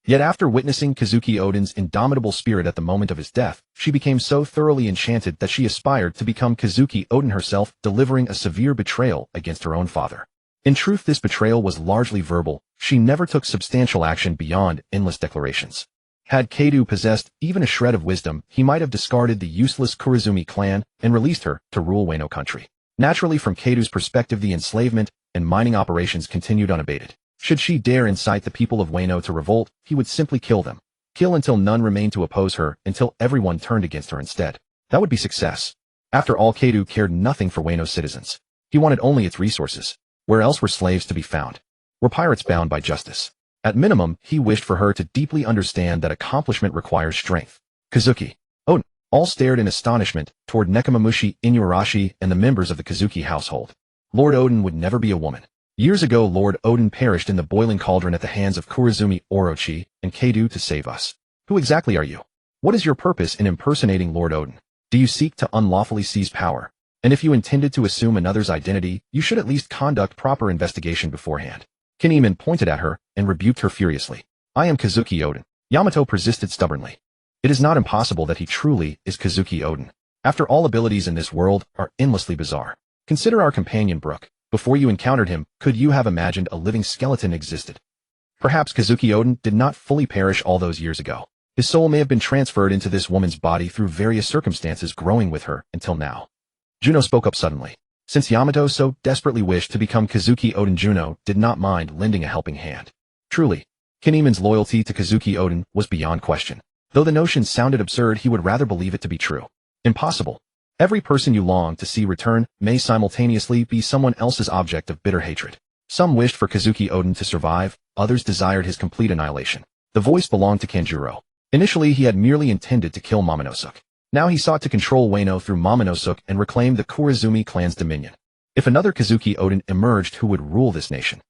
Yet after witnessing Kazuki Oden's indomitable spirit at the moment of his death, she became so thoroughly enchanted that she aspired to become Kazuki Oden herself, delivering a severe betrayal against her own father. In truth, this betrayal was largely verbal. She never took substantial action beyond endless declarations. Had Kato possessed even a shred of wisdom, he might have discarded the useless Kurazumi clan and released her to rule Wano country. Naturally, from Kato's perspective, the enslavement and mining operations continued unabated. Should she dare incite the people of Wano to revolt, he would simply kill them. Kill until none remained to oppose her, until everyone turned against her instead. That would be success. After all, Kato cared nothing for Wano's citizens. He wanted only its resources. Where else were slaves to be found? Were pirates bound by justice? At minimum, he wished for her to deeply understand that accomplishment requires strength. Kazuki, Oden, all stared in astonishment toward Nekomamushi, Inuarashi, and the members of the Kazuki household. Lord Oden would never be a woman. Years ago, Lord Oden perished in the boiling cauldron at the hands of Kurazumi, Orochi, and Kato to save us. Who exactly are you? What is your purpose in impersonating Lord Oden? Do you seek to unlawfully seize power? And if you intended to assume another's identity, you should at least conduct proper investigation beforehand. Kinemon pointed at her and rebuked her furiously. I am Kazuki Oden. Yamato persisted stubbornly. It is not impossible that he truly is Kazuki Oden. After all, abilities in this world are endlessly bizarre. Consider our companion Brook. Before you encountered him, could you have imagined a living skeleton existed? Perhaps Kazuki Oden did not fully perish all those years ago. His soul may have been transferred into this woman's body through various circumstances, growing with her until now. Juno spoke up suddenly. Since Yamato so desperately wished to become Kazuki Oden, Juno did not mind lending a helping hand. Truly, Kinemon's loyalty to Kazuki Oden was beyond question. Though the notion sounded absurd, he would rather believe it to be true. Impossible. Every person you long to see return may simultaneously be someone else's object of bitter hatred. Some wished for Kazuki Oden to survive, others desired his complete annihilation. The voice belonged to Kanjuro. Initially, he had merely intended to kill Momonosuke. Now he sought to control Wano through Momonosuke and reclaim the Kurizumi clan's dominion. If another Kazuki Oden emerged, who would rule this nation?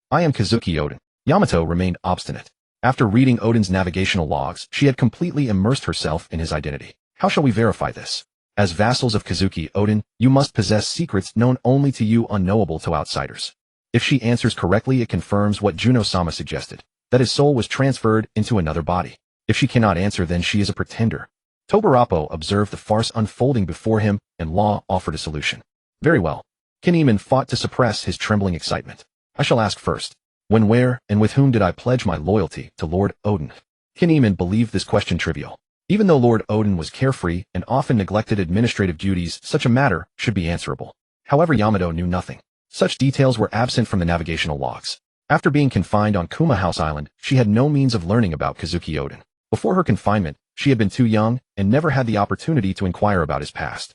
I am Kazuki Oden. Yamato remained obstinate. After reading Oden's navigational logs, she had completely immersed herself in his identity. How shall we verify this? As vassals of Kazuki Oden, you must possess secrets known only to you, unknowable to outsiders. If she answers correctly, it confirms what Juno-sama suggested, that his soul was transferred into another body. If she cannot answer, then she is a pretender. Tobarapo observed the farce unfolding before him, and Law offered a solution. Very well. Kinemon fought to suppress his trembling excitement. I shall ask first. When, where, and with whom did I pledge my loyalty to Lord Oden? Kinemon believed this question trivial. Even though Lord Oden was carefree and often neglected administrative duties, such a matter should be answerable. However, Yamato knew nothing. Such details were absent from the navigational logs. After being confined on Kuma House Island, she had no means of learning about Kazuki Oden. Before her confinement, she had been too young and never had the opportunity to inquire about his past.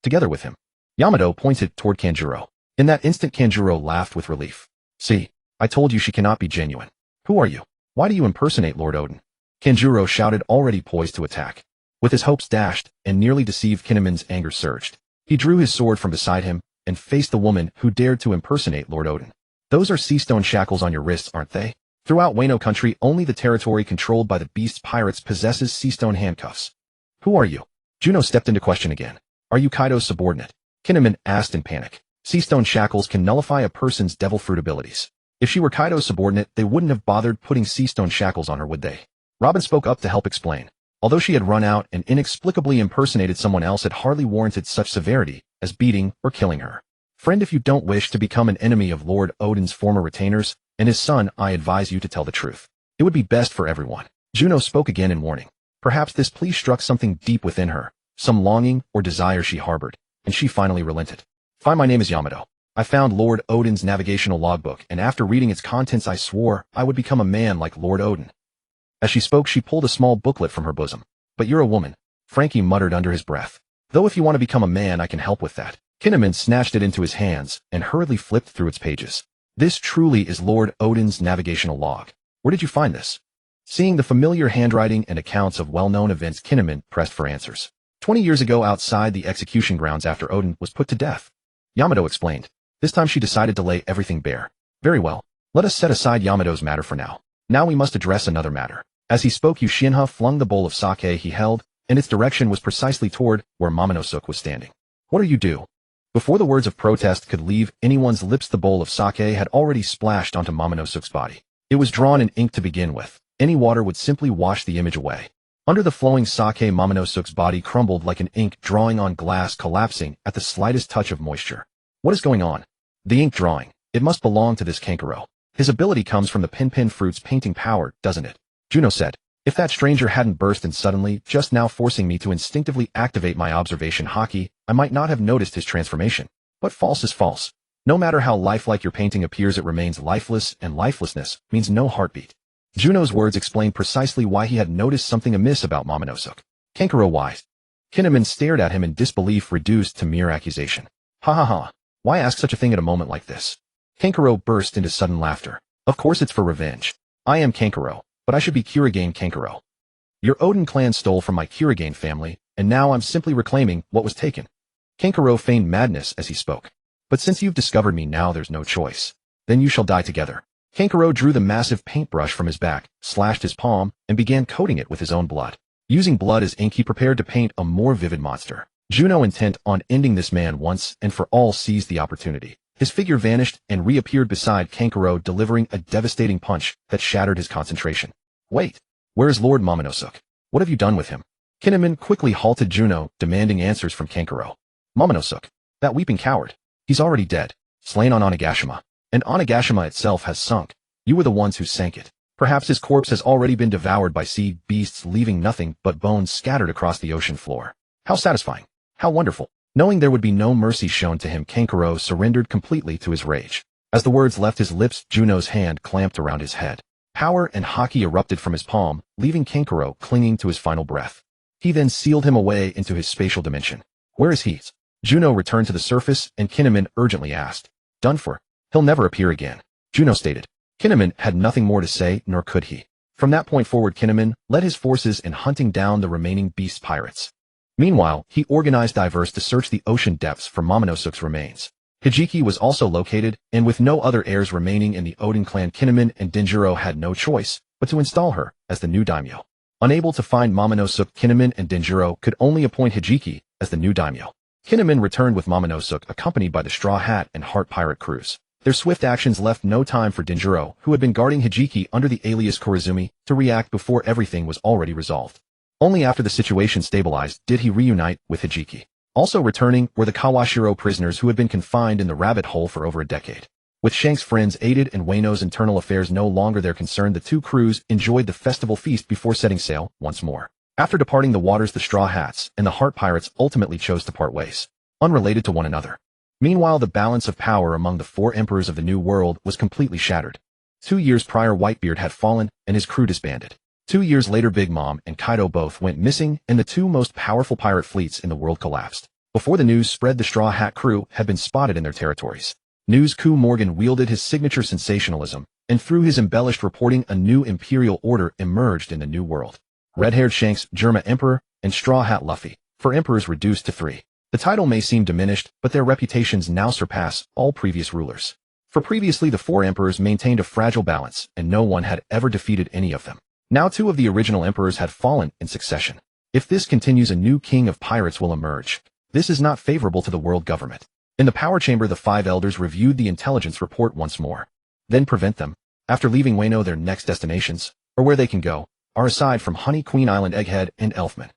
Together with him. Yamato pointed toward Kanjuro. In that instant, Kanjuro laughed with relief. See, I told you she cannot be genuine. Who are you? Why do you impersonate Lord Oden? Kanjuro shouted, already poised to attack. With his hopes dashed and nearly deceived, Kinemon's anger surged. He drew his sword from beside him and faced the woman who dared to impersonate Lord Oden. Those are sea stone shackles on your wrists, aren't they? Throughout Wano country, only the territory controlled by the Beast's pirates possesses sea stone handcuffs. Who are you? Juno stepped into question again. Are you Kaido's subordinate? Kinemon asked in panic. Sea stone shackles can nullify a person's devil fruit abilities. If she were Kaido's subordinate, they wouldn't have bothered putting sea stone shackles on her, would they? Robin spoke up to help explain. Although she had run out and inexplicably impersonated someone else, it hardly warranted such severity as beating or killing her. Friend, if you don't wish to become an enemy of Lord Oden's former retainers and his son, I advise you to tell the truth. It would be best for everyone. Juno spoke again in warning. Perhaps this plea struck something deep within her, some longing or desire she harbored, and she finally relented. Fine, my name is Yamato. I found Lord Oden's navigational logbook, and after reading its contents, I swore I would become a man like Lord Oden. As she spoke, she pulled a small booklet from her bosom. But you're a woman, Frankie muttered under his breath. Though if you want to become a man, I can help with that. Kinemon snatched it into his hands and hurriedly flipped through its pages. This truly is Lord Oden's navigational log. Where did you find this? Seeing the familiar handwriting and accounts of well-known events, Kinemon pressed for answers. 20 years ago, outside the execution grounds after Oden was put to death. Yamato explained. This time she decided to lay everything bare. Very well. Let us set aside Yamato's matter for now. Now we must address another matter. As he spoke, Yushinha flung the bowl of sake he held, and its direction was precisely toward where Momonosuke was standing. What are you do? Before the words of protest could leave anyone's lips, the bowl of sake had already splashed onto Momonosuke's body. It was drawn in ink to begin with. Any water would simply wash the image away. Under the flowing sake, Momonosuke's body crumbled like an ink drawing on glass, collapsing at the slightest touch of moisture. What is going on? The ink drawing. It must belong to this Kankuro. His ability comes from the Pin Fruit's painting power, doesn't it? Juno said. If that stranger hadn't burst in suddenly, just now forcing me to instinctively activate my observation haki, I might not have noticed his transformation. But false is false. No matter how lifelike your painting appears, it remains lifeless, and lifelessness means no heartbeat. Juno's words explained precisely why he had noticed something amiss about Momonosuke. Kankuro wise. Kinemon stared at him in disbelief reduced to mere accusation. Ha ha ha. Why ask such a thing at a moment like this? Kankuro burst into sudden laughter. Of course it's for revenge. I am Kankuro, but I should be Kurigane Kankuro. Your Oden clan stole from my Kurigane family, and now I'm simply reclaiming what was taken. Kankuro feigned madness as he spoke. But since you've discovered me, now there's no choice. Then you shall die together. Kankuro drew the massive paintbrush from his back, slashed his palm, and began coating it with his own blood. Using blood as ink, he prepared to paint a more vivid monster. Juno, intent on ending this man once and for all, seized the opportunity. His figure vanished and reappeared beside Kankuro, delivering a devastating punch that shattered his concentration. Wait, where is Lord Momonosuke? What have you done with him? Kinemon quickly halted Juno, demanding answers from Kankuro. Momonosuke, that weeping coward. He's already dead, slain on Onigashima. And Onigashima itself has sunk. You were the ones who sank it. Perhaps his corpse has already been devoured by sea beasts, leaving nothing but bones scattered across the ocean floor. How satisfying. How wonderful. Knowing there would be no mercy shown to him, Kankuro surrendered completely to his rage. As the words left his lips, Juno's hand clamped around his head. Power and haki erupted from his palm, leaving Kankuro clinging to his final breath. He then sealed him away into his spatial dimension. Where is he? Juno returned to the surface, and Kinemon urgently asked. Done for. He'll never appear again, Juno stated. Kinemon had nothing more to say, nor could he. From that point forward, Kinemon led his forces in hunting down the remaining beast pirates. Meanwhile, he organized divers to search the ocean depths for Momonosuke's remains. Hijiki was also located, and with no other heirs remaining in the Odin clan, Kinemon and Denjiro had no choice but to install her as the new daimyo. Unable to find Momonosuke, Kinemon and Denjiro could only appoint Hijiki as the new daimyo. Kinemon returned with Momonosuke, accompanied by the Straw Hat and Heart pirate crews. Their swift actions left no time for Denjiro, who had been guarding Hijiki under the alias Korizumi, to react before everything was already resolved. Only after the situation stabilized did he reunite with Hijiki. Also returning were the Kawashiro prisoners who had been confined in the rabbit hole for over a decade. With Shank's friends aided and Wano's internal affairs no longer their concern, the two crews enjoyed the festival feast before setting sail once more. After departing the waters, the Straw Hats and the Heart Pirates ultimately chose to part ways, unrelated to one another. Meanwhile, the balance of power among the four emperors of the New World was completely shattered. 2 years prior, Whitebeard had fallen and his crew disbanded. 2 years later, Big Mom and Kaido both went missing, and the two most powerful pirate fleets in the world collapsed. Before the news spread, the Straw Hat crew had been spotted in their territories. News Coup Morgan wielded his signature sensationalism, and through his embellished reporting, a new imperial order emerged in the New World. Red-haired Shanks, Germa Emperor, and Straw Hat Luffy, 4 emperors reduced to 3. The title may seem diminished, but their reputations now surpass all previous rulers. For previously, the 4 emperors maintained a fragile balance, and no one had ever defeated any of them. Now 2 of the original emperors had fallen in succession. If this continues, a new king of pirates will emerge. This is not favorable to the world government. In the power chamber, the 5 elders reviewed the intelligence report once more. Then prevent them. After leaving Wano, their next destinations, or where they can go, are aside from Honey Queen Island, Egghead, and Elfman.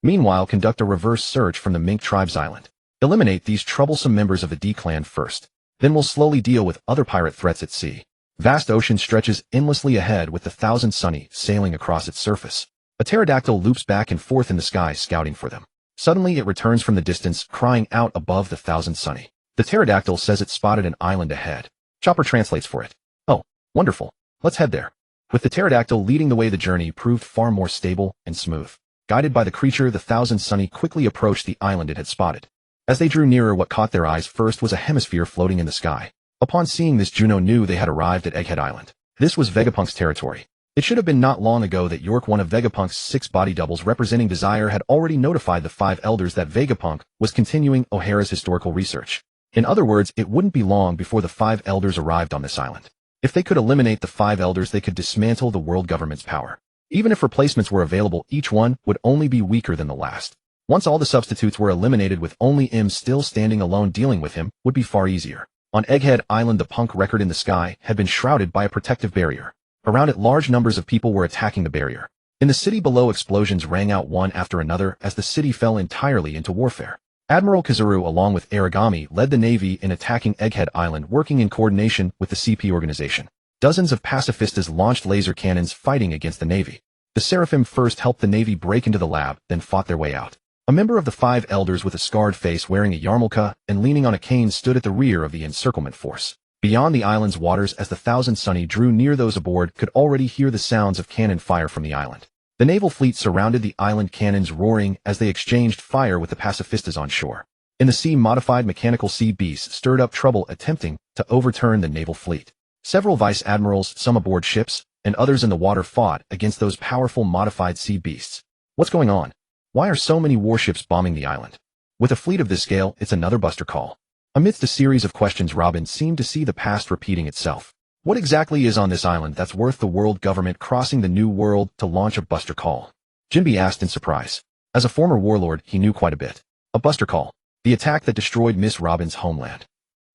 Meanwhile, conduct a reverse search from the Mink Tribe's island. Eliminate these troublesome members of the D clan first. Then we'll slowly deal with other pirate threats at sea. Vast ocean stretches endlessly ahead with the Thousand Sunny sailing across its surface. A pterodactyl loops back and forth in the sky, scouting for them. Suddenly it returns from the distance, crying out above the Thousand Sunny. The pterodactyl says it spotted an island ahead. Chopper translates for it. Oh, wonderful. Let's head there. With the pterodactyl leading the way, the journey proved far more stable and smooth. Guided by the creature, the Thousand Sunny quickly approached the island it had spotted. As they drew nearer, what caught their eyes first was a hemisphere floating in the sky. Upon seeing this, Juno knew they had arrived at Egghead Island. This was Vegapunk's territory. It should have been not long ago that York, one of Vegapunk's 6 body doubles representing Desire, had already notified the 5 elders that Vegapunk was continuing O'Hara's historical research. In other words, it wouldn't be long before the 5 elders arrived on this island. If they could eliminate the 5 elders, they could dismantle the world government's power. Even if replacements were available, each one would only be weaker than the last. Once all the substitutes were eliminated, with only M still standing alone, dealing with him would be far easier. On Egghead Island, the punk record in the sky had been shrouded by a protective barrier. Around it, large numbers of people were attacking the barrier. In the city below, explosions rang out one after another as the city fell entirely into warfare. Admiral Kazuru, along with Aragami, led the navy in attacking Egghead Island, working in coordination with the CP organization. Dozens of pacifistas launched laser cannons, fighting against the navy. The Seraphim first helped the navy break into the lab, then fought their way out. A member of the 5 elders with a scarred face, wearing a yarmulke and leaning on a cane, stood at the rear of the encirclement force. Beyond the island's waters, as the Thousand Sunny drew near, those aboard could already hear the sounds of cannon fire from the island. The naval fleet surrounded the island, cannons roaring as they exchanged fire with the pacifistas on shore. In the sea, modified mechanical sea beasts stirred up trouble, attempting to overturn the naval fleet. Several vice admirals, some aboard ships, and others in the water, fought against those powerful modified sea beasts. What's going on? Why are so many warships bombing the island? With a fleet of this scale, it's another buster call. Amidst a series of questions, Robin seemed to see the past repeating itself. What exactly is on this island that's worth the world government crossing the New World to launch a buster call? Jinbe asked in surprise. As a former warlord, he knew quite a bit. A buster call. The attack that destroyed Miss Robin's homeland.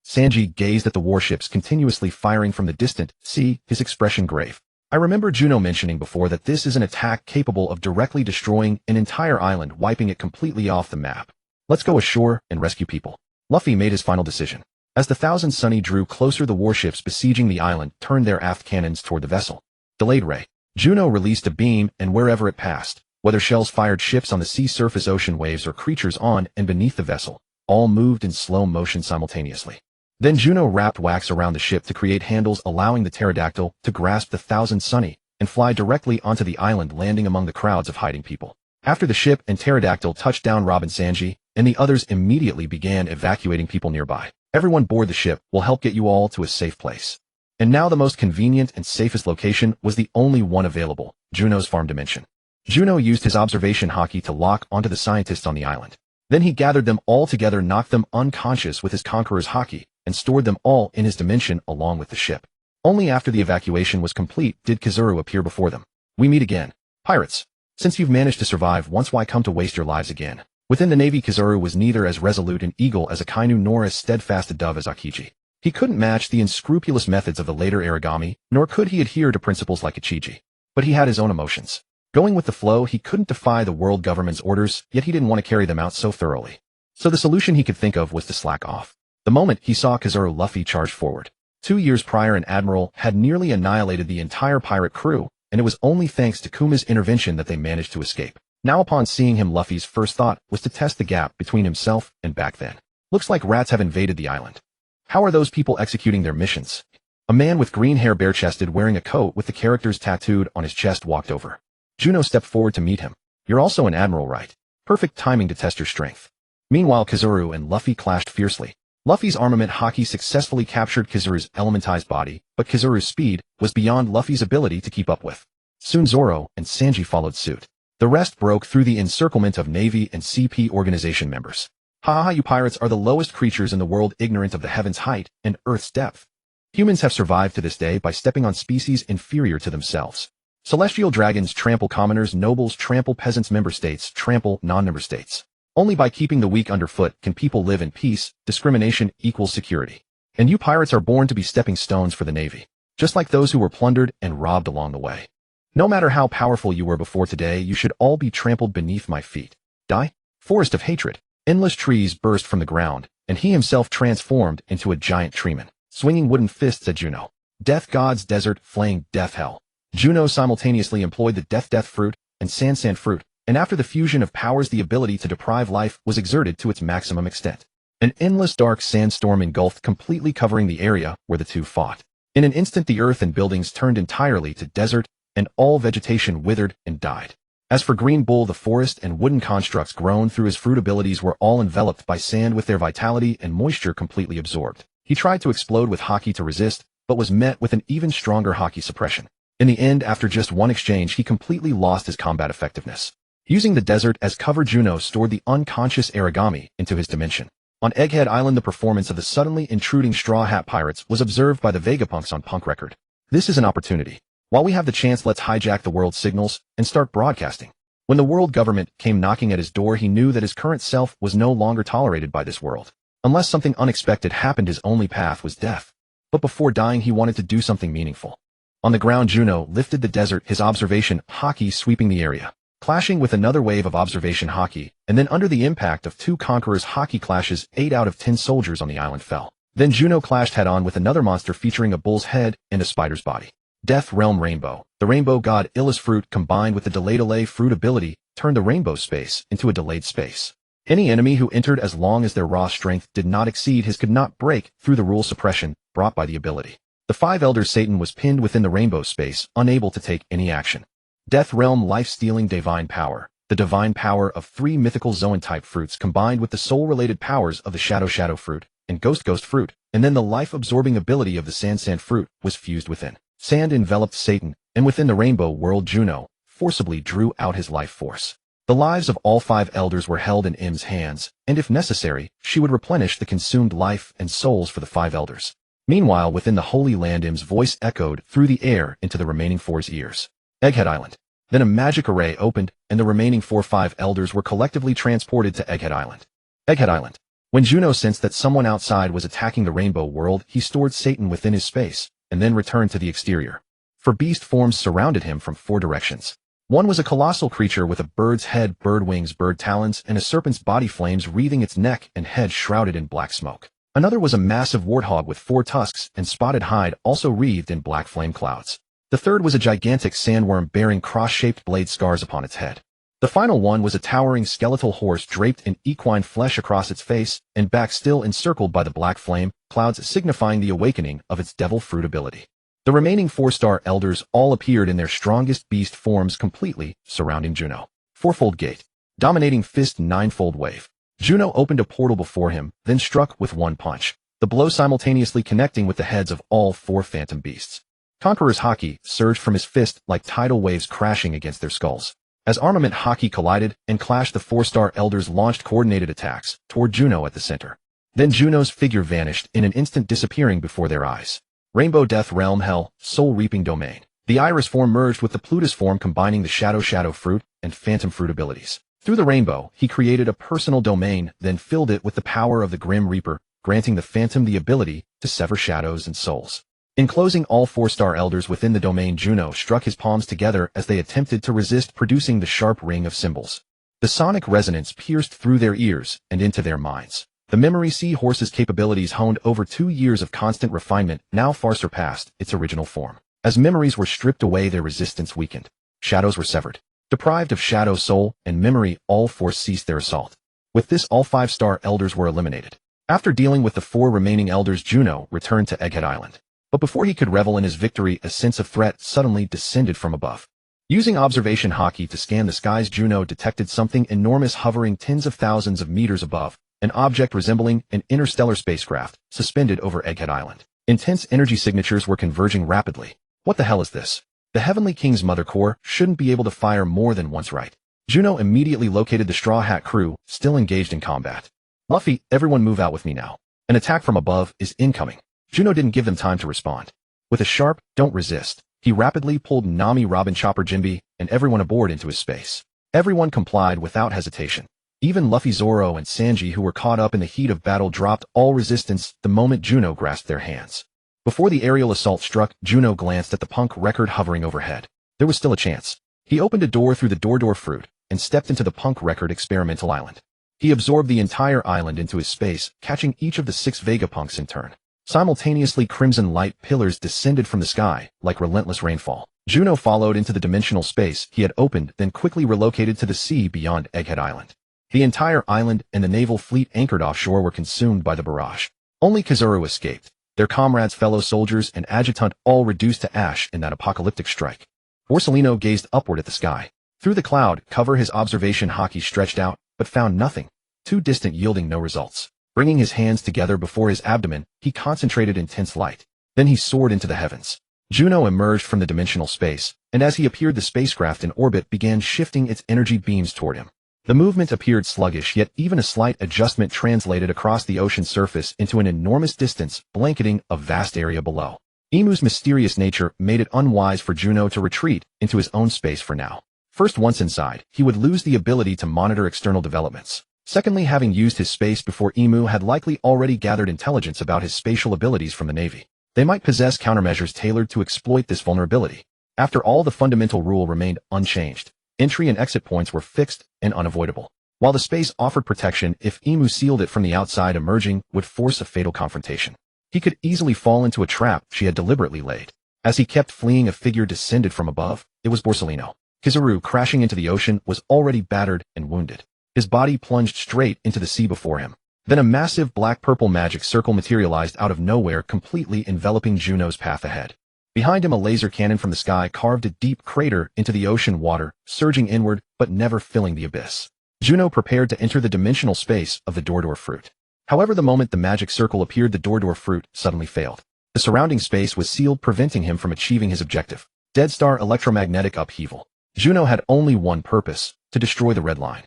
Sanji gazed at the warships continuously firing from the distant sea, his expression grave. I remember Juno mentioning before that this is an attack capable of directly destroying an entire island, wiping it completely off the map. Let's go ashore and rescue people. Luffy made his final decision. As the Thousand Sunny drew closer, the warships besieging the island turned their aft cannons toward the vessel. Delayed ray. Juno released a beam, and wherever it passed, whether shells fired ships on the sea surface, ocean waves, or creatures on and beneath the vessel, all moved in slow motion simultaneously. Then Juno wrapped wax around the ship to create handles, allowing the pterodactyl to grasp the Thousand Sunny and fly directly onto the island, landing among the crowds of hiding people. After the ship and pterodactyl touched down, Robin, Sanji, and the others immediately began evacuating people nearby. Everyone board the ship. We'll help get you all to a safe place. And now the most convenient and safest location was the only one available, Juno's farm dimension. Juno used his observation haki to lock onto the scientists on the island. Then he gathered them all together, knocked them unconscious with his conqueror's haki, and stored them all in his dimension along with the ship. Only after the evacuation was complete did Kizaru appear before them. We meet again. Pirates. Since you've managed to survive once, why come to waste your lives again? Within the navy, Kizaru was neither as resolute an eagle as Akainu nor as steadfast a dove as Akiji. He couldn't match the unscrupulous methods of the later Aragami, nor could he adhere to principles like Ichiji. But he had his own emotions. Going with the flow, he couldn't defy the world government's orders, yet he didn't want to carry them out so thoroughly. So the solution he could think of was to slack off. The moment he saw Kizaru, Luffy charged forward. 2 years prior, an admiral had nearly annihilated the entire pirate crew, and it was only thanks to Kuma's intervention that they managed to escape. Now upon seeing him, Luffy's first thought was to test the gap between himself and back then. Looks like rats have invaded the island. How are those people executing their missions? A man with green hair, bare-chested, wearing a coat with the characters tattooed on his chest, walked over. Juno stepped forward to meet him. You're also an admiral, right? Perfect timing to test your strength. Meanwhile, Kizaru and Luffy clashed fiercely. Luffy's armament haki successfully captured Kizaru's elementized body, but Kizaru's speed was beyond Luffy's ability to keep up with. Soon Zoro and Sanji followed suit. The rest broke through the encirclement of Navy and CP organization members. Ha ha, you pirates are the lowest creatures in the world, ignorant of the heaven's height and earth's depth. Humans have survived to this day by stepping on species inferior to themselves. Celestial dragons trample commoners, nobles trample peasants, member states trample non-member states. Only by keeping the weak underfoot can people live in peace. Discrimination equals security. And you pirates are born to be stepping stones for the Navy, just like those who were plundered and robbed along the way. No matter how powerful you were before today, you should all be trampled beneath my feet. Die? Forest of hatred. Endless trees burst from the ground, and he himself transformed into a giant treeman, swinging wooden fists at Juno. Death gods, desert, flame, death, hell. Juno simultaneously employed the death fruit and sand fruit, and after the fusion of powers, the ability to deprive life was exerted to its maximum extent. An endless dark sandstorm engulfed, completely covering the area where the two fought. In an instant, the earth and buildings turned entirely to desert, and all vegetation withered and died. As for Green Bull, the forest and wooden constructs grown through his fruit abilities were all enveloped by sand, with their vitality and moisture completely absorbed. He tried to explode with haki to resist, but was met with an even stronger haki suppression. In the end, after just one exchange, he completely lost his combat effectiveness. Using the desert as cover, Juno stored the unconscious Aragami into his dimension. On Egghead Island, the performance of the suddenly intruding Straw Hat Pirates was observed by the Vegapunks on Punk Record. This is an opportunity. While we have the chance, let's hijack the world signals and start broadcasting. When the world government came knocking at his door, he knew that his current self was no longer tolerated by this world. Unless something unexpected happened, his only path was death. But before dying, he wanted to do something meaningful. On the ground, Juno lifted the desert, his observation haki sweeping the area, clashing with another wave of observation haki, and then under the impact of two conquerors' haki clashes, 8 out of 10 soldiers on the island fell. Then Juno clashed head-on with another monster featuring a bull's head and a spider's body. Death Realm Rainbow. The rainbow god Illa's fruit combined with the delay fruit ability turned the rainbow space into a delayed space. Any enemy who entered, as long as their raw strength did not exceed his, could not break through the rule suppression brought by the ability. The 5 Elders Satan was pinned within the rainbow space, unable to take any action. Death Realm Life-stealing Divine Power. The divine power of 3 mythical Zoan-type fruits combined with the soul-related powers of the Shadow fruit and Ghost fruit, and then the life-absorbing ability of the Sand fruit was fused within. Sand enveloped Satan, and within the rainbow world, Juno forcibly drew out his life force. The lives of all 5 elders were held in M's hands, and if necessary, she would replenish the consumed life and souls for the 5 elders. Meanwhile, within the Holy Land, M's voice echoed through the air into the remaining 4's ears. Egghead Island. Then a magic array opened, and the remaining 5 elders were collectively transported to Egghead Island. Egghead Island. When Juno sensed that someone outside was attacking the rainbow world, he stored Satan within his space, and then returned to the exterior. for beast forms surrounded him from 4 directions. One was a colossal creature with a bird's head, bird wings, bird talons, and a serpent's body, flames wreathing its neck and head shrouded in black smoke. Another was a massive warthog with 4 tusks and spotted hide, also wreathed in black flame clouds. The third was a gigantic sandworm bearing cross-shaped blade scars upon its head. The final one was a towering skeletal horse draped in equine flesh across its face and back, still encircled by the black flame clouds, signifying the awakening of its devil fruit ability. The remaining 4-star elders all appeared in their strongest beast forms, completely surrounding Juno. Fourfold Gate. Dominating Fist, 9-fold Wave. Juno opened a portal before him, then struck with one punch, the blow simultaneously connecting with the heads of all 4 phantom beasts. Conqueror's Haki surged from his fist like tidal waves crashing against their skulls. As armament Haki collided and clashed, the 4-star elders launched coordinated attacks toward Juno at the center. Then Juno's figure vanished in an instant, disappearing before their eyes. Rainbow Death Realm Hell, Soul Reaping Domain. The Iris form merged with the Plutus form, combining the Shadow Fruit and Phantom Fruit abilities. Through the rainbow, he created a personal domain, then filled it with the power of the Grim Reaper, granting the Phantom the ability to sever shadows and souls. Enclosing all 4-star elders within the domain, Juno struck his palms together as they attempted to resist, producing the sharp ring of symbols. The sonic resonance pierced through their ears and into their minds. The Memory Seahorse's capabilities, honed over 2 years of constant refinement, now far surpassed its original form. As memories were stripped away, their resistance weakened. Shadows were severed. Deprived of shadow, soul, and memory, all 4 ceased their assault. With this, all 5-star elders were eliminated. After dealing with the 4 remaining elders, Juno returned to Egghead Island. But before he could revel in his victory, a sense of threat suddenly descended from above. Using observation Haki to scan the skies, Juno detected something enormous hovering tens of thousands of meters above. An object resembling an interstellar spacecraft, suspended over Egghead Island. Intense energy signatures were converging rapidly. What the hell is this? The Heavenly King's Mother Core shouldn't be able to fire more than once, right? Juno immediately located the Straw Hat crew, still engaged in combat. Luffy, everyone move out with me now. An attack from above is incoming. Juno didn't give them time to respond. With a sharp, don't resist, he rapidly pulled Nami, Robin, Chopper, Jinbe, and everyone aboard into his space. Everyone complied without hesitation. Even Luffy, Zoro, and Sanji, who were caught up in the heat of battle, dropped all resistance the moment Juno grasped their hands. Before the aerial assault struck, Juno glanced at the punk record hovering overhead. There was still a chance. He opened a door through the door fruit and stepped into the punk record experimental island. He absorbed the entire island into his space, catching each of the 6 Vegapunks in turn. Simultaneously, crimson light pillars descended from the sky like relentless rainfall. Juno followed into the dimensional space he had opened, then quickly relocated to the sea beyond Egghead Island. The entire island and the naval fleet anchored offshore were consumed by the barrage. Only Kizaru escaped. Their comrades, fellow soldiers, and adjutant all reduced to ash in that apocalyptic strike. Borsalino gazed upward at the sky. Through the cloud cover, his observation Haki stretched out, but found nothing. Too distant, yielding no results. Bringing his hands together before his abdomen, he concentrated intense light. Then he soared into the heavens. Juno emerged from the dimensional space, and as he appeared, the spacecraft in orbit began shifting its energy beams toward him. The movement appeared sluggish, yet even a slight adjustment translated across the ocean surface into an enormous distance, blanketing a vast area below. Imu's mysterious nature made it unwise for Juno to retreat into his own space for now. First, once inside, he would lose the ability to monitor external developments. Secondly, having used his space before, Imu had likely already gathered intelligence about his spatial abilities from the Navy. They might possess countermeasures tailored to exploit this vulnerability. After all, the fundamental rule remained unchanged. Entry and exit points were fixed and unavoidable. While the space offered protection, if Imu sealed it from the outside, emerging would force a fatal confrontation. He could easily fall into a trap she had deliberately laid. As he kept fleeing, a figure descended from above. It was Borsalino. Kizaru, crashing into the ocean, was already battered and wounded. His body plunged straight into the sea before him. Then a massive black-purple magic circle materialized out of nowhere, completely enveloping Juno's path ahead. Behind him, a laser cannon from the sky carved a deep crater into the ocean water, surging inward but never filling the abyss. Juno prepared to enter the dimensional space of the door fruit. However, the moment the magic circle appeared, the door fruit suddenly failed. The surrounding space was sealed, preventing him from achieving his objective. Dead Star electromagnetic upheaval. Juno had only one purpose: to destroy the red line.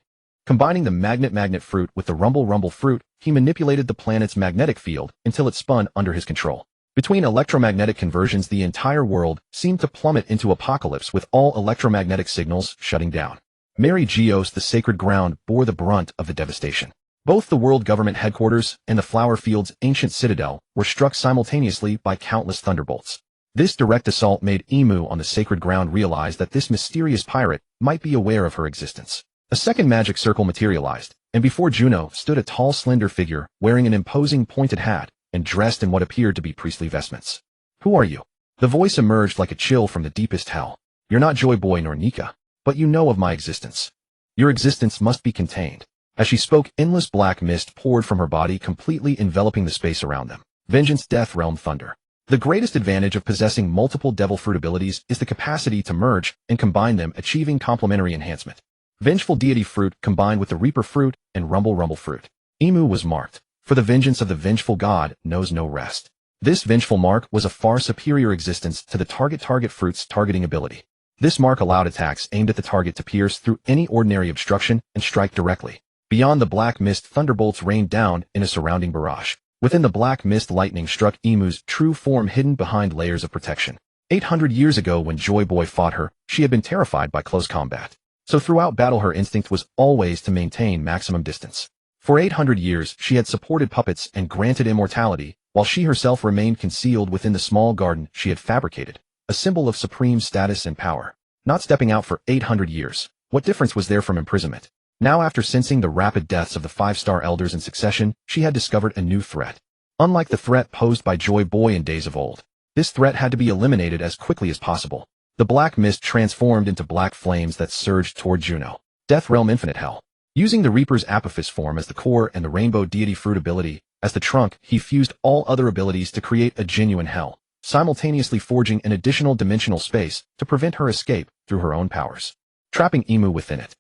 Combining the magnet fruit with the rumble fruit, he manipulated the planet's magnetic field until it spun under his control. Between electromagnetic conversions, the entire world seemed to plummet into apocalypse, with all electromagnetic signals shutting down. Mary Geos, the sacred ground, bore the brunt of the devastation. Both the world government headquarters and the Flower Field's ancient citadel were struck simultaneously by countless thunderbolts. This direct assault made Emu on the sacred ground realize that this mysterious pirate might be aware of her existence. A second magic circle materialized, and before Juno stood a tall, slender figure wearing an imposing pointed hat and dressed in what appeared to be priestly vestments. "Who are you?" The voice emerged like a chill from the deepest hell. "You're not Joy Boy nor Nika, but you know of my existence. Your existence must be contained." As she spoke, endless black mist poured from her body, completely enveloping the space around them. Vengeance, Death, Realm, Thunder. The greatest advantage of possessing multiple devil fruit abilities is the capacity to merge and combine them, achieving complementary enhancement. Vengeful Deity Fruit combined with the Reaper Fruit and Rumble Fruit. Emu was marked, for the vengeance of the vengeful god knows no rest. This vengeful mark was a far superior existence to the target fruit's targeting ability. This mark allowed attacks aimed at the target to pierce through any ordinary obstruction and strike directly. Beyond the black mist, thunderbolts rained down in a surrounding barrage. Within the black mist, lightning struck Emu's true form hidden behind layers of protection. 800 years ago when Joy Boy fought her, she had been terrified by close combat. So throughout battle her instinct was always to maintain maximum distance. For 800 years she had supported puppets and granted immortality, while she herself remained concealed within the small garden she had fabricated, a symbol of supreme status and power. Not stepping out for 800 years, what difference was there from imprisonment? Now, after sensing the rapid deaths of the 5-star elders in succession, she had discovered a new threat. Unlike the threat posed by Joy Boy in days of old, this threat had to be eliminated as quickly as possible. The black mist transformed into black flames that surged toward Juno. Death Realm, Infinite Hell. Using the Reaper's Apophis form as the core and the Rainbow Deity Fruit ability as the trunk, he fused all other abilities to create a genuine hell, simultaneously forging an additional dimensional space to prevent her escape through her own powers, trapping Emu within it.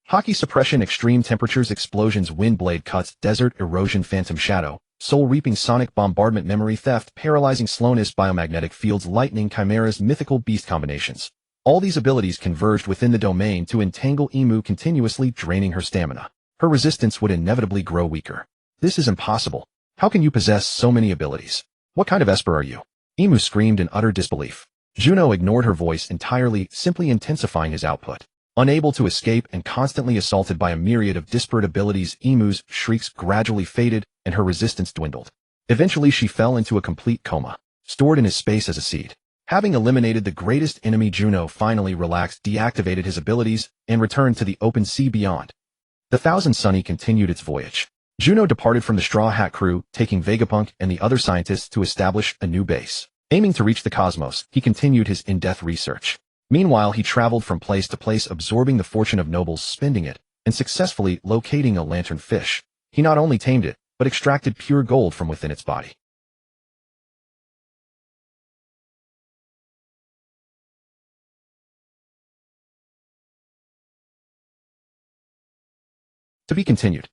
Hockey suppression, extreme temperatures, explosions, wind blade cuts, desert erosion, phantom shadow, soul reaping, sonic bombardment, memory theft, paralyzing slowness, biomagnetic fields, lightning, chimeras, mythical beast combinations. All these abilities converged within the domain to entangle Emu, continuously draining her stamina. Her resistance would inevitably grow weaker. "This is impossible. How can you possess so many abilities? What kind of Esper are you?" Emu screamed in utter disbelief. Juno ignored her voice entirely, simply intensifying his output. Unable to escape and constantly assaulted by a myriad of disparate abilities, Emu's shrieks gradually faded and her resistance dwindled. Eventually she fell into a complete coma, stored in his space as a seed. Having eliminated the greatest enemy, Juno finally relaxed, deactivated his abilities, and returned to the open sea beyond. The Thousand Sunny continued its voyage. Juno departed from the Straw Hat crew, taking Vegapunk and the other scientists to establish a new base. Aiming to reach the cosmos, he continued his in-depth research. Meanwhile, he traveled from place to place, absorbing the fortune of nobles, spending it, and successfully locating a lantern fish. He not only tamed it, but extracted pure gold from within its body. To be continued.